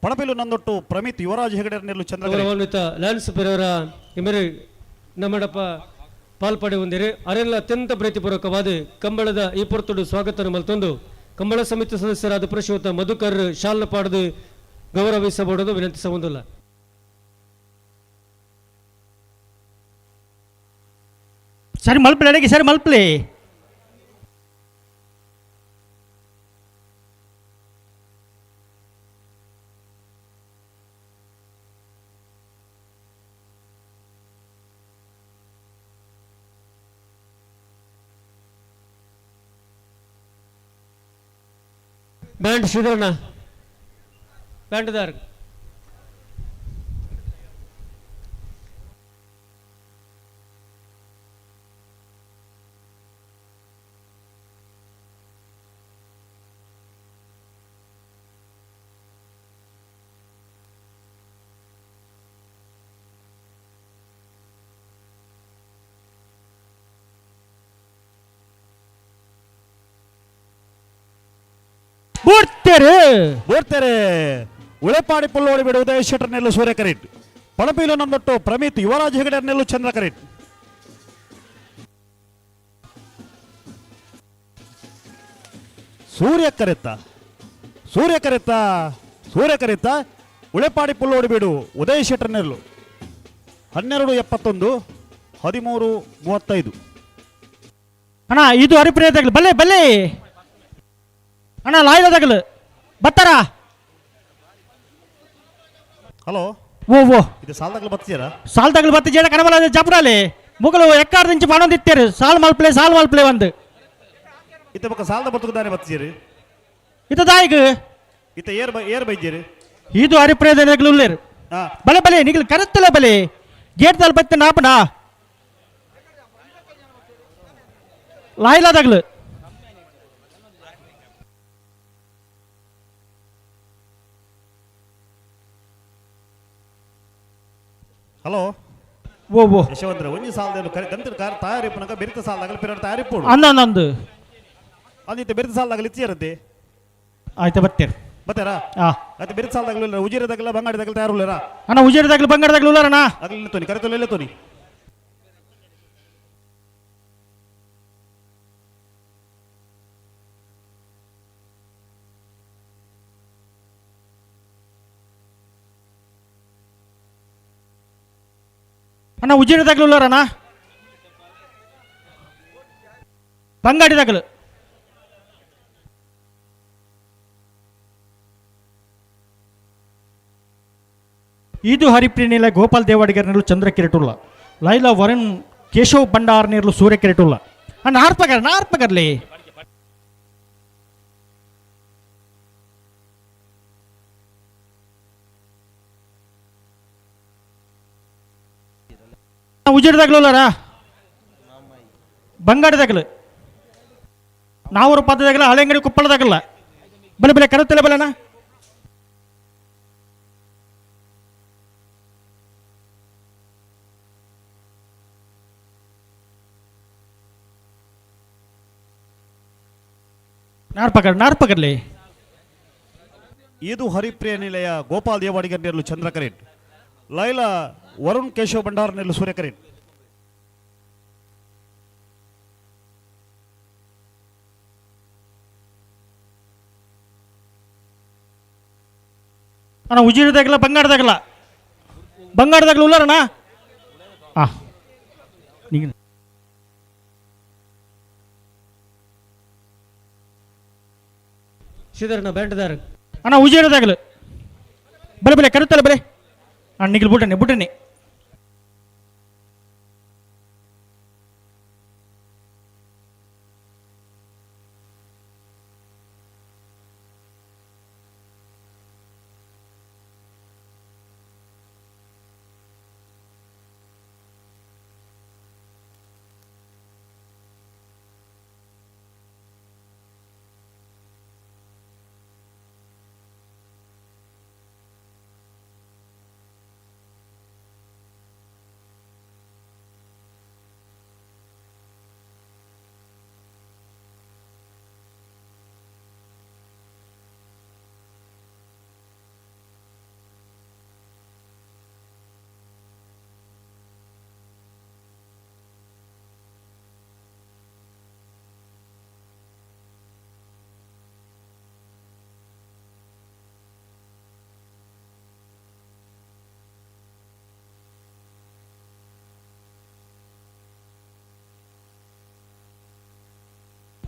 [SPEAKER 16] ಪಣಪಿಲು ನಂದೊಟ್ಟು ಪ್ರಮಿತ್ ಯುವರಾಜ್ ಹೆಗಡೆ ನೆಲ್ಲು
[SPEAKER 4] ಗೌರವಾನ್ವಿತ ಲ್ಯಾನ್ಸ್ ಪೆರೇರ ಇಮರಿ ನಮ್ಮಡಪ್ಪ ಪಾಲ್ಪಡೆ ಹೊಂದಿರಿ ಅರೆಲ್ಲ ಅತ್ಯಂತ ಪ್ರೀತಿಪೂರ್ವಕವಾದ ಕಂಬಳದ ಈ ಪೊರ್ತುಡು ಸ್ವಾಗತ ಮಲ್ತೊಂದು ಕಂಬಳ ಸಮಿತಿ ಸದಸ್ಯರಾದ ಪ್ರಶ್ರೋತ ಮಧುಕರ್ ಶಾಲ್ ಪಾಡ್ದು ಗೌರವಿಸಬಹುದು ವಿನಂತಿಸಬಂದುಲ್ಲ.
[SPEAKER 9] ಸರಿ ಮಲ್ಪಲೆ ಅಡಿಗೆ ಸರಿ ಮಲ್ಪಲೆ
[SPEAKER 4] ಬ್ಯಾಂಡ್ ಶ್ರೀಧರಣ್ಣ ಬ್ಯಾಂಡ್ದಾರ್
[SPEAKER 16] ಬೋರ್ತೆರೆ ಉಳೆಪಾಡಿ ಪುಲ್ಲೋಡಿ ಬಿಡು ಉದಯ ಶೆಟ್ಟರ್ ನೆಲ್ಲು ಸೂರ್ಯಕರೇಟ್ ಪಣಪಿಲು ನಂದೊಟ್ಟು ಪ್ರಮಿತ್ ಯುವರಾಜ್ ಹೆಗಡೆ ನೆಲ್ಲು ಚಂದ್ರಕರೇಟ್ ಸೂರ್ಯಕರೆತ್ತ ಉಳೆಪಾಡಿ ಪುಲ್ಲೋಡಿ ಬಿಡು ಉದಯ ಶೆಟ್ಟರ್ ನೆಲ್ಲು 12:71 13:35
[SPEAKER 9] ಅಣ್ಣ ಇದು ಹರಿಪ್ರಿಯದಾಗಲಿ ಬಲ್ಲೆ ಬಲ್ಲೆ ಅಣ್ಣ ಲಾಯ್ಲದಾಗಲು ಬತ್ತಾರ
[SPEAKER 16] ಹಲೋ
[SPEAKER 9] ಓ
[SPEAKER 16] ಇದು ಸಾಲ್ದಾಗಲು ಬತ್ತೀರಾ
[SPEAKER 9] ಸಾಲ್ದಾಗಲು ಬತ್ತಿ ಜೇಡ ಕನಬಲ ಜಪಡಾಲಿ ಮುಗಲು ಎಕ್ಕಾರ್ದಿಂಚು ಮಾಡೋದಿತ್ತೇರು ಸಾಲ್ ಮಲ್ಪ್ಲೆ ಒಂದು
[SPEAKER 16] ಇತ್ತ ಪಕ್ಕ ಸಾಲ್ದ ಬತ್ತುದಾನೆ ಬತ್ತೀರಿ
[SPEAKER 9] ಇತ್ತ ದಾಯಿಗ
[SPEAKER 16] ಇತ್ತ ಏರ್ ಬೈಜೀರಿ
[SPEAKER 9] ಇದು ಹರಿಪ್ರಿಯದಾಗಲು ಉಳ್ಳೇರು ಬಲೆ ಬಲೆ ನಿಗಲು ಕರೆತ್ತಲ್ಲ ಬಲೆ ಗೇಟ್ ದಾಲ್ ಬತ್ತೆ ನಾಪನ ಲಾಯ್ಲದಾಗಲು
[SPEAKER 16] ಹಲೋ
[SPEAKER 9] ಓ
[SPEAKER 16] ಯಶವಂತರ ಒಂಜಿ ಸಾಲದಲ್ಲಿ ಗಂತರ ಕಾರ್ ತಯಾರಿಪ್ಪನಕ ಬೆರಿತ ಸಾಲದಾಗಲಿ ಪಿರಡ್ ತಯಾರಿಪ್ಪು
[SPEAKER 9] ಅಂದಂದು
[SPEAKER 16] ಅಂದಿತ್ತೆ ಬೆರಿತ ಸಾಲದಾಗಲಿ ಇಚ್ಚಿರತ್ತೆ
[SPEAKER 9] ಆಯ್ತಾ ಬತ್ತೇರು
[SPEAKER 16] ಬತ್ತಾರಾ ಅದು ಬೆರಿತ ಸಾಲದಾಗಲಿಲ್ಲ ಉಜಿರದಾಗಲ್ಲ ಬಂಗಾಡಿದಾಗಲ್ಲ ತಯಾರುಳ್ಳರ
[SPEAKER 9] ಅಣ್ಣ ಉಜಿರದಾಗಲು ಬಂಗಾರದಾಗಲು ಉಳ್ಳಾರಣ್ಣ
[SPEAKER 16] ಆಗಲಿಲ್ಲ ತೋನಿ ಕರೆತೊಲ್ಲ ತೋನಿ
[SPEAKER 9] ಅಣ್ಣ ಉಜಿರದಾಗಲು ಉಳ್ಳಾರಣ್ಣ ಬಂಗಾಡಿದಾಗಲು ಇದು ಹರಿಪ್ರಿಯನಿಲ ಗೋಪಾಲ್ ದೇವಾಡಿಗರ್ ನೀರು ಚಂದ್ರ ಕಿರೀಟುಲ್ಲ ಲೈಲಾ ವರುಣ್ ಕೇಶವ್ ಭಂಡಾರ್ ನೀರು ಸೂರ್ಯ ಕಿರೀಟುಲ್ಲ ನಾರ್ಪಗರ್ಲಿ ಉಜಿರದಾಗಲುಲ್ಲಾರ ಬಂಗಾಡದಾಗಲು ನಾವೂರು ಪದದಾಗಲ್ಲ ಹಳೆಂಗಡಿ ಕುಪ್ಪಳದಾಗಲ್ಲ ಬಲೆ ಬಲೆ ಕರುತ್ತಿಲ್ಲ ಬಲೆನಾ ನಾರ್ಪಗರ್ಲಿ
[SPEAKER 16] ಇದು ಹರಿಪ್ರಿಯ ನಿಲಯ ಗೋಪಾಲ್ ದೇವಾಡಿಗರ್ ನೆರಳು ಚಂದ್ರಕರೇಟ್ ಲೈಲಾ ವರುಣ್ ಕೇಶವ್ ಭಂಡಾರ್ ನೆರಳು ಸೂರ್ಯಕರೇಟ್
[SPEAKER 9] ಅಣ್ಣ ಉಜಿರದಾಗಲ್ಲ ಬಂಗಾರದಾಗಲ್ಲ ಉಳ್ಳಾರಣ್ಣ
[SPEAKER 4] ಶ್ರೀಧರಣ್ಣ ಬ್ಯಾಂಡ್ದಾರ್
[SPEAKER 9] ಅಣ್ಣ ಉಜಿರದಾಗಲು ಬಲೆ ಬಲೆ ಕರುತ್ತಲ್ಲ ಬಲೆ ಅಣ್ಣ ನಿಗಲ್ ಬುಟ್ಟನೆ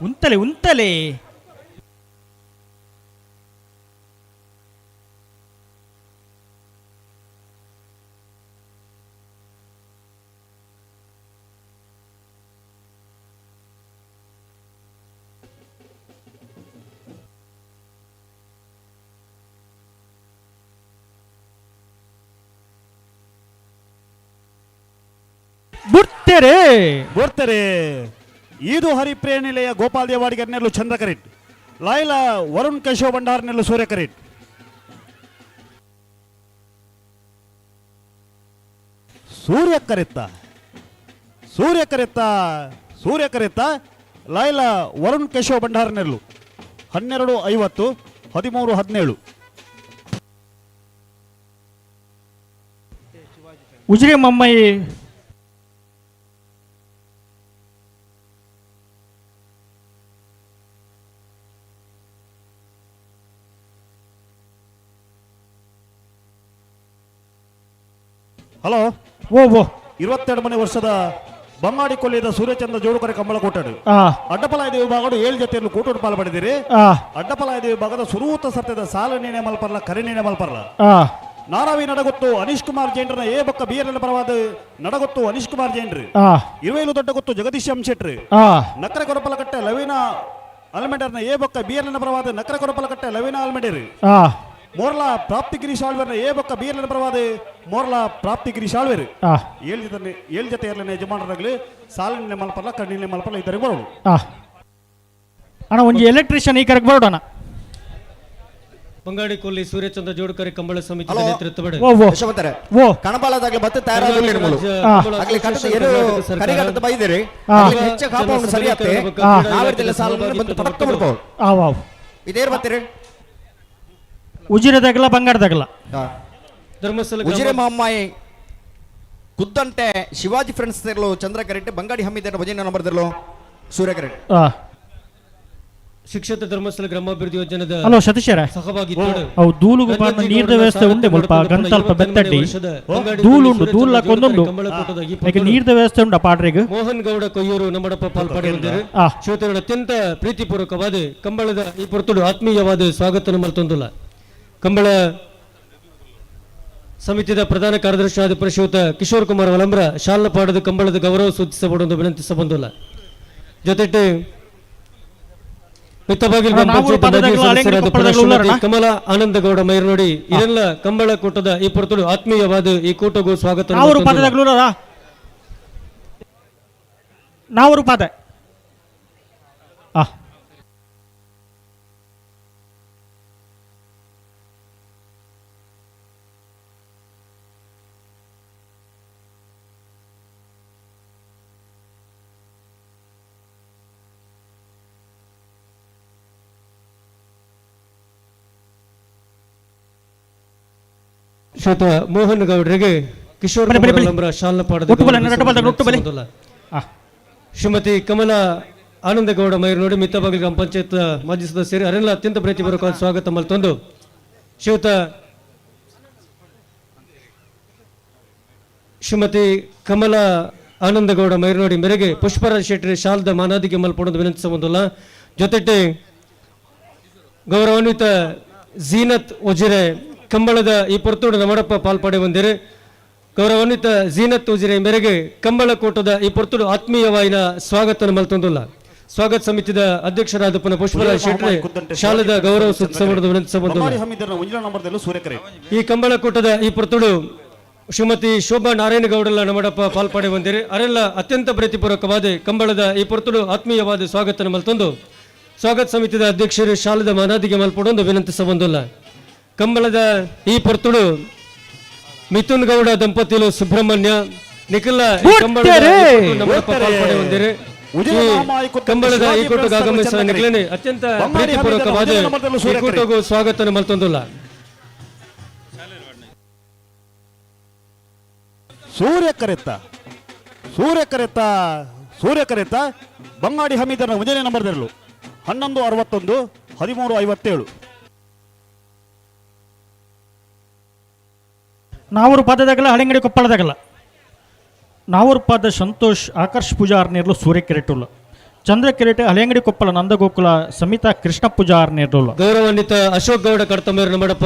[SPEAKER 9] ಉಂತಲೆ ಉಂತಲೆ
[SPEAKER 16] ಬುರ್ತೆರೆ ಬುರ್ತೆರೆ ಈದು ಹರಿಪ್ರೇನಿಲೆಯ ಗೋಪಾಲ್ ದೇವಾಡಿಗರ್ ನೆಲ್ಲು ಚಂದ್ರ ಕರಿಟ್ ಲೈಲಾ ವರುಣ್ ಕೇಶವ್ ಭಂಡಾರ್ ನೆಲ್ಲು ಸೂರ್ಯ ಕರಿಟ್ ಸೂರ್ಯ ಕರೆತ್ತ ಲೈಲಾ ವರುಣ್ ಕೇಶವ್ ಭಂಡಾರ್ ನೆಲ್ಲು 12:50 13:17
[SPEAKER 9] ಉಜಿರೆ ಮಮ್ಮಯಿ
[SPEAKER 16] ಹಲೋ ಓ 22ನೇ ವರ್ಷದ ಬಮ್ಮಾಡಿ ಕೊಲ್ಲಿಯದ ಸೂರ್ಯಚಂದ್ರ ಜೋಡುಕರೆ ಕಂಬಳ ಕೋಟಡು ಅಡ್ಡಪಲಾಯದ ವಿಭಾಗಗಳು 7 ಜೊತೆಯಲ್ಲಿ ಕೂಟೋಡು ಪಾಲ್ಪಡಿದಿರಿ ಅಡ್ಡಪಲಾಯದ ವಿಭಾಗದ ಸುರೂತ ಸತ್ಯದ ಸಾಲ ನೀನೆ ಮಲ್ಪರ್ಲ ಕರೆ ನೀನೆ ಮಲ್ಪರ್ಲ ನಾರಾವಿ ನಡಗೊತ್ತು ಅನೀಶ್ ಕುಮಾರ್ ಜೈನ್ರನ ಏ ಬೊಕ್ಕ ಬಿಯರ್ನ ಪರವಾದ ನಡಗೊತ್ತು ಅನೀಶ್ ಕುಮಾರ್ ಜೈನ್ರಿ 20 ದೊಡ್ಡ ಗೊತ್ತು ಜಗದೀಶ್ ಎಂ ಶೆಟ್ರಿ ನಕರ ಕೊರಪಲಕಟ್ಟೆ ಲವೀನಾ ಅಲ್ಮೆಡರ್ನ ಏ ಬೊಕ್ಕ ಬಿಯರ್ನ ಪರವಾದ ನಕರ ಕೊರಪಲಕಟ್ಟೆ ಲವೀನಾ ಅಲ್ಮೆಡರಿ ಮೋರ್ಲಾ ಪ್ರಾಪ್ತಿಗಿರಿ ಶಾಳ್ವೆರ್ನ ಏ ಬೊಕ್ಕ ಬಿಯರ್ನ ಪರವಾದ ಮೋರ್ಲಾ ಪ್ರಾಪ್ತಿಗಿರಿ ಶಾಳ್ವೆರಿ 7 ಜೊತೆ ಇರ್ಲೇನೆ ಯಜಮಾನರಾಗಲಿ ಸಾಲಿನ ಮಲ್ಪರ್ಲ ಕಣ್ಣಿನ ಮಲ್ಪರ್ಲ ಇದ್ದರಿಗೆ ಬರೋದು
[SPEAKER 9] ಅಣ್ಣ ಒಂದು ಎಲೆಕ್ಟ್ರಿಷಿಯನ್ ಈ ಕರೆಗೆ ಬರೋಣ
[SPEAKER 4] ಬಂಗಾಡಿ ಕೊಲ್ಲಿ ಸೂರ್ಯಚಂದ್ರ ಜೋಡುಕರೆ ಕಂಬಳ ಸಮಿತಿ ನೇತೃತ್ವದ
[SPEAKER 17] ಕಣಬಾಲದಾಗಲಿ ಮತ್ತೆ ತಯಾರಾಗಲಿ ಕರಿಗಟ್ಟದ ಬೈದಿರಿ ಹೆಚ್ಚ ಕಾಪವನ್ನು ಸರಿಯತ್ತೆ ನಾವೆಲ್ಲ ಸಾಲನ್ನು ಬಂದು ಪಡತ್ತ ಬಿಡ್ಬೋದು ಇದೇರ್ ಬರ್ತೀರಿ
[SPEAKER 9] ಉಜಿರೆದಾಗಲ್ಲ ಬಂಗಾರದಾಗಲ್ಲ
[SPEAKER 4] ಧರ್ಮಸ್ಥಳ
[SPEAKER 17] ಉಜಿರೆ ಮಹಮ್ಮಾಯಿ ಕುದ್ದಂಟೆ ಶಿವಾಜಿ ಫ್ರೆಂಡ್ಸ್ ತೆರಲು ಚಂದ್ರ ಕರೆಕ್ಟ್ ಬಂಗಾಡಿ ಹಮ್ಮಿದ ಭಜನೆ ನಂಬರ್ ತೆರಲು ಸೂರ್ಯ ಕರೆಕ್ಟ್
[SPEAKER 4] ಶಿಕ್ಷಕ ಧರ್ಮಸ್ಥಳ ಗ್ರಾಮಾಭಿವೃದ್ಧಿ ಯೋಜನೆದ
[SPEAKER 9] ಹಲೋ ಸತೀಶರ
[SPEAKER 4] ಸಹಭಾಗಿತ್ವ
[SPEAKER 9] ಅವು ದೂಲುಗು ಪಾಡ್ನ ನೀರ್ದ ವ್ಯವಸ್ಥೆ ಉಂಡೆ ಮುಲ್ಪ ಗಂತಲ್ಪ ಬೆತ್ತಡ್ಡಿ ದೂಲುಂಡು ದೂಲ ಕೊಂದೊಂಡು ಯಾಕೆ ನೀರ್ದ ವ್ಯವಸ್ಥೆ ಉಂಡ ಪಾಡ್ರಿಗೆ
[SPEAKER 4] ಮೋಹನ್ ಗೌಡ ಕೊಯ್ಯೂರು ನಮ್ಮಡಪ್ಪ ಪಾಲ್ಪಡೆದಿದ್ದಾರೆ ಶ್ರೋತೃಗಳ ಅತ್ಯಂತ ಪ್ರೀತಿಪೂರ್ವಕವಾದ ಕಂಬಳದ ಈ ಪೊರ್ತುಡು ಆತ್ಮೀಯವಾದ ಸ್ವಾಗತ ಮಲ್ತೊಂದುಲ್ಲ ಕಂಬಳ ಸಮಿತಿಯ ಪ್ರಧಾನ ಕಾರ್ಯದರ್ಶಿ ಆದ ಶ್ರೀಯುತ ಕಿಶೋರ್ ಕುಮಾರ್ ವಲಂಬ್ರ ಶಾಲಪಾಡದ ಕಂಬಳದ ಗೌರವ ಸೂಚಿಸಬಹುದು ವಿನಂತಿಸಬಂದಿಲ್ಲ ಜೊತೆಗೆ ಮಿತ್ತಬಾಗಿಲು ಕಮಲ ಆನಂದ ಗೌಡ ಮೈರ್ನೋಡಿ ಇದೆಲ್ಲ ಕಂಬಳ ಕೂಟದ ಈ ಪೊರ್ತುಡು ಆತ್ಮೀಯವಾದ ಈ ಕೂಟಗೂ ಸ್ವಾಗತ
[SPEAKER 9] ನಾವರು ಪಾದ
[SPEAKER 4] ಶ್ರೋತ ಮೋಹನ್ ಗೌಡರಿಗೆ ಕಿಶೋರ್ ಶಾಲಪಾಡದ ಶ್ರೀಮತಿ ಕಮಲಾ ಆನಂದ ಗೌಡ ಮೈರ್ನೋಡಿ ಮಿತ್ತಬಾಗಿಲು ಗ್ರಾಮ ಪಂಚಾಯತ್ ಮಾಜಿ ಸದಸ್ಯರು ಅವರೆಲ್ಲ ಅತ್ಯಂತ ಪ್ರೀತಿಪೂರ್ವಕವಾದ ಸ್ವಾಗತ ಮಲ್ತೊಂದು ಶ್ರೀಯುತ ಶ್ರೀಮತಿ ಕಮಲಾ ಆನಂದ ಗೌಡ ಮೈರ್ನೋಡಿ ಮೇರೆಗೆ ಪುಷ್ಪರಾಜ್ ಶೆಟ್ಟಿ ಶಾಲದ ಮಾನಾದಿಗೆ ಮಲ್ಪಡೋದು ವಿನಂತಿಸಬಹುದಿಲ್ಲ ಜೊತೆಗೆ ಗೌರವಾನ್ವಿತ ಜೀನತ್ ಉಜಿರೆ ಕಂಬಳದ ಈ ಪೊರ್ತುಡು ನಮ್ಮಡಪ್ಪ ಪಾಲ್ಪಡೆ ಬಂದಿರೆ ಗೌರವಾನ್ವಿತ ಜೀನತ್ ಉಜಿರೆ ಮೇರೆಗೆ ಕಂಬಳ ಕೂಟದ ಈ ಪೊರ್ತುಡು ಆತ್ಮೀಯವಾಯಿನ ಸ್ವಾಗತ ಮಲ್ತೊಂದಿಲ್ಲ ಸ್ವಾಗತ ಸಮಿತಿಯ ಅಧ್ಯಕ್ಷರಾದ ಪುನಃ ಪುಷ್ಪರಾಜ್ ಶೆಟ್ಟಿ ಶಾಲದ ಗೌರವ ಸೂಚಿಸಬಹುದು ವಿನಂತಿಸಬಹುದು ಈ ಕಂಬಳ ಕೂಟದ ಈ ಪೊರ್ತುಡು ಶ್ರೀಮತಿ ಶೋಭಾ ನಾರಾಯಣ ಗೌಡಲ್ಲ ನಮ್ಮಡಪ್ಪ ಪಾಲ್ಪಡೆ ಬಂದಿರೆ ಅವರೆಲ್ಲ ಅತ್ಯಂತ ಪ್ರೀತಿಪೂರ್ವಕವಾದ ಕಂಬಳದ ಈ ಪೊರ್ತುಡು ಆತ್ಮೀಯವಾದ ಸ್ವಾಗತ ಮಲ್ತೊಂದು ಸ್ವಾಗತ ಸಮಿತಿಯ ಅಧ್ಯಕ್ಷರು ಶಾಲದ ಮಾನಾದಿಗೆ ಮಲ್ಪಡೊಂದು ವಿನಂತಿಸಬಂದಿಲ್ಲ ಕಂಬಳದ ಈ ಪೊರ್ತುಡು ಮಿಥುನ್ ಗೌಡ ದಂಪತಿಗಳು ಸುಬ್ರಹ್ಮಣ್ಯ ನಿಖಿಲ ಕಂಬಳದ ಈ ಕೂಟಕ್ಕೆ ಆಗಮಿಸಿದ ನಿಖಿಲನೆ ಅತ್ಯಂತ ಪ್ರೀತಿಪೂರ್ವಕವಾದ ಈ ಕೂಟಗೂ ಸ್ವಾಗತ ಮಲ್ತೊಂದಿಲ್ಲ
[SPEAKER 16] ಸೂರ್ಯ ಕರೆತ್ತ ಬಂಗಾಡಿ ಹಮೀದನ ಮುಂಜಾನೆ ನಂಬರ್ ತೆರಲು 11:61 13:57
[SPEAKER 9] ನಾವೂರು ಪಾದದಾಗಲ್ಲ ಹಳೆಂಗಡಿ ಕೊಪ್ಪಳದಾಗಲ್ಲ ನಾವೂರು ಪಾದ ಸಂತೋಷ್ ಆಕರ್ಷ್ ಪೂಜಾರ್ ನೀರ್ಲು ಸೂರ್ಯ ಕೆರೆಟ್ಟುಲ್ಲ
[SPEAKER 16] ಚಂದ್ರಕಿರೀಟ ಹಳೆಯಂಗಡಿ ಕೊಪ್ಪಳ ನಂದಗೋಕುಲ ಸಮಿತ ಕೃಷ್ಣ ಪೂಜಾರ್ ನೇರ್ಲೋಲ
[SPEAKER 4] ಗೌರವಾನ್ವಿತ ಅಶೋಕ್ ಗೌಡ ಕಡ್ತಂಬೇರು ನಮ್ಮಡಪ್ಪ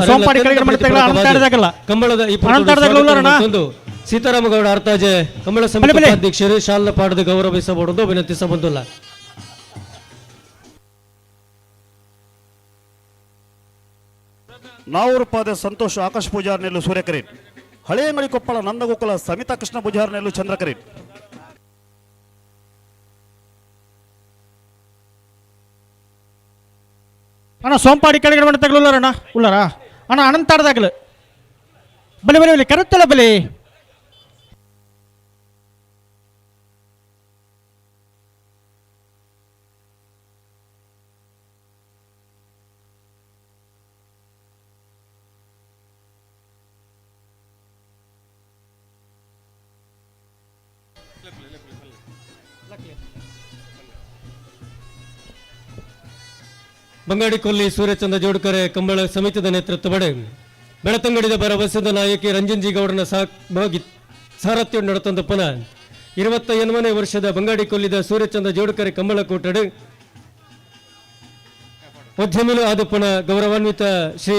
[SPEAKER 16] ಸೋಂಪಾಡಿ ಕೆಳಗಡೆ ಮಾಡ್ತಾಗಲ್ಲ ಅನಂತಾಡದಾಗಲ್ಲ
[SPEAKER 4] ಕಂಬಳದ ಸೀತಾರಾಮಗೌಡ ಅರ್ಥಾಜೆ ಕಂಬಳ ಸಮಿತಿ ಅಧ್ಯಕ್ಷರು ಶಾಲಾ ಪಾಡದ ಗೌರವಿಸಬಹುದು ವಿನಂತಿಸಬಹುದಿಲ್ಲ.
[SPEAKER 16] ನಾವೂರು ಪಾದ ಸಂತೋಷ್ ಆಕಾಶ್ ಪೂಜಾರ್ ನೆಲ್ಲು ಸೂರ್ಯಕರೀಟ್ ಹಳೆಯಂಗಡಿ ಕೊಪ್ಪಳ ನಂದಗೋಕುಲ ಸಮಿತ ಕೃಷ್ಣ ಪೂಜಾರ್ ನೆಲ್ಲು ಚಂದ್ರಕರೀಟ್ ಅಣ್ಣ ಸೋಂಪಾಡಿ ಕೆಳಗಡೆ ಮಾಡ್ತಾಗಲ್ಲ ಉಳ್ಳಾರಣ್ಣ ಉಳ್ಳಾರ ಅಣ್ಣ ಅನಂತಾಡದಾಗಲು ಬಲಿ ಬಲಿ ಬಲಿ ಕರುತ್ತಲ್ಲ ಬಲಿ
[SPEAKER 4] ಬಂಗಾಡಿ ಕೊಲ್ಲಿ ಸೂರ್ಯಚಂದ್ರ ಜೋಡ್ಕರೆ ಕಂಬಳ ಸಮಿತಿಯ ನೇತೃತ್ವದಡಿ ಬೆಳತಂಗಡಿದ ಭರವಸೆದ ನಾಯಕಿ ರಂಜನ್ಜಿ ಗೌಡನ ಸಾರಥ್ಯ ನಡೆತಂದ ಪುನಃ 28ನೇ ವರ್ಷದ ಬಂಗಾಡಿ ಕೊಲ್ಲಿದ ಸೂರ್ಯಚಂದ್ರ ಜೋಡ್ಕರೆ ಕಂಬಳ ಕೂಟಡು ಉದ್ಯಮಿಲು ಆದ ಪುನಃ ಗೌರವಾನ್ವಿತ ಶ್ರೀ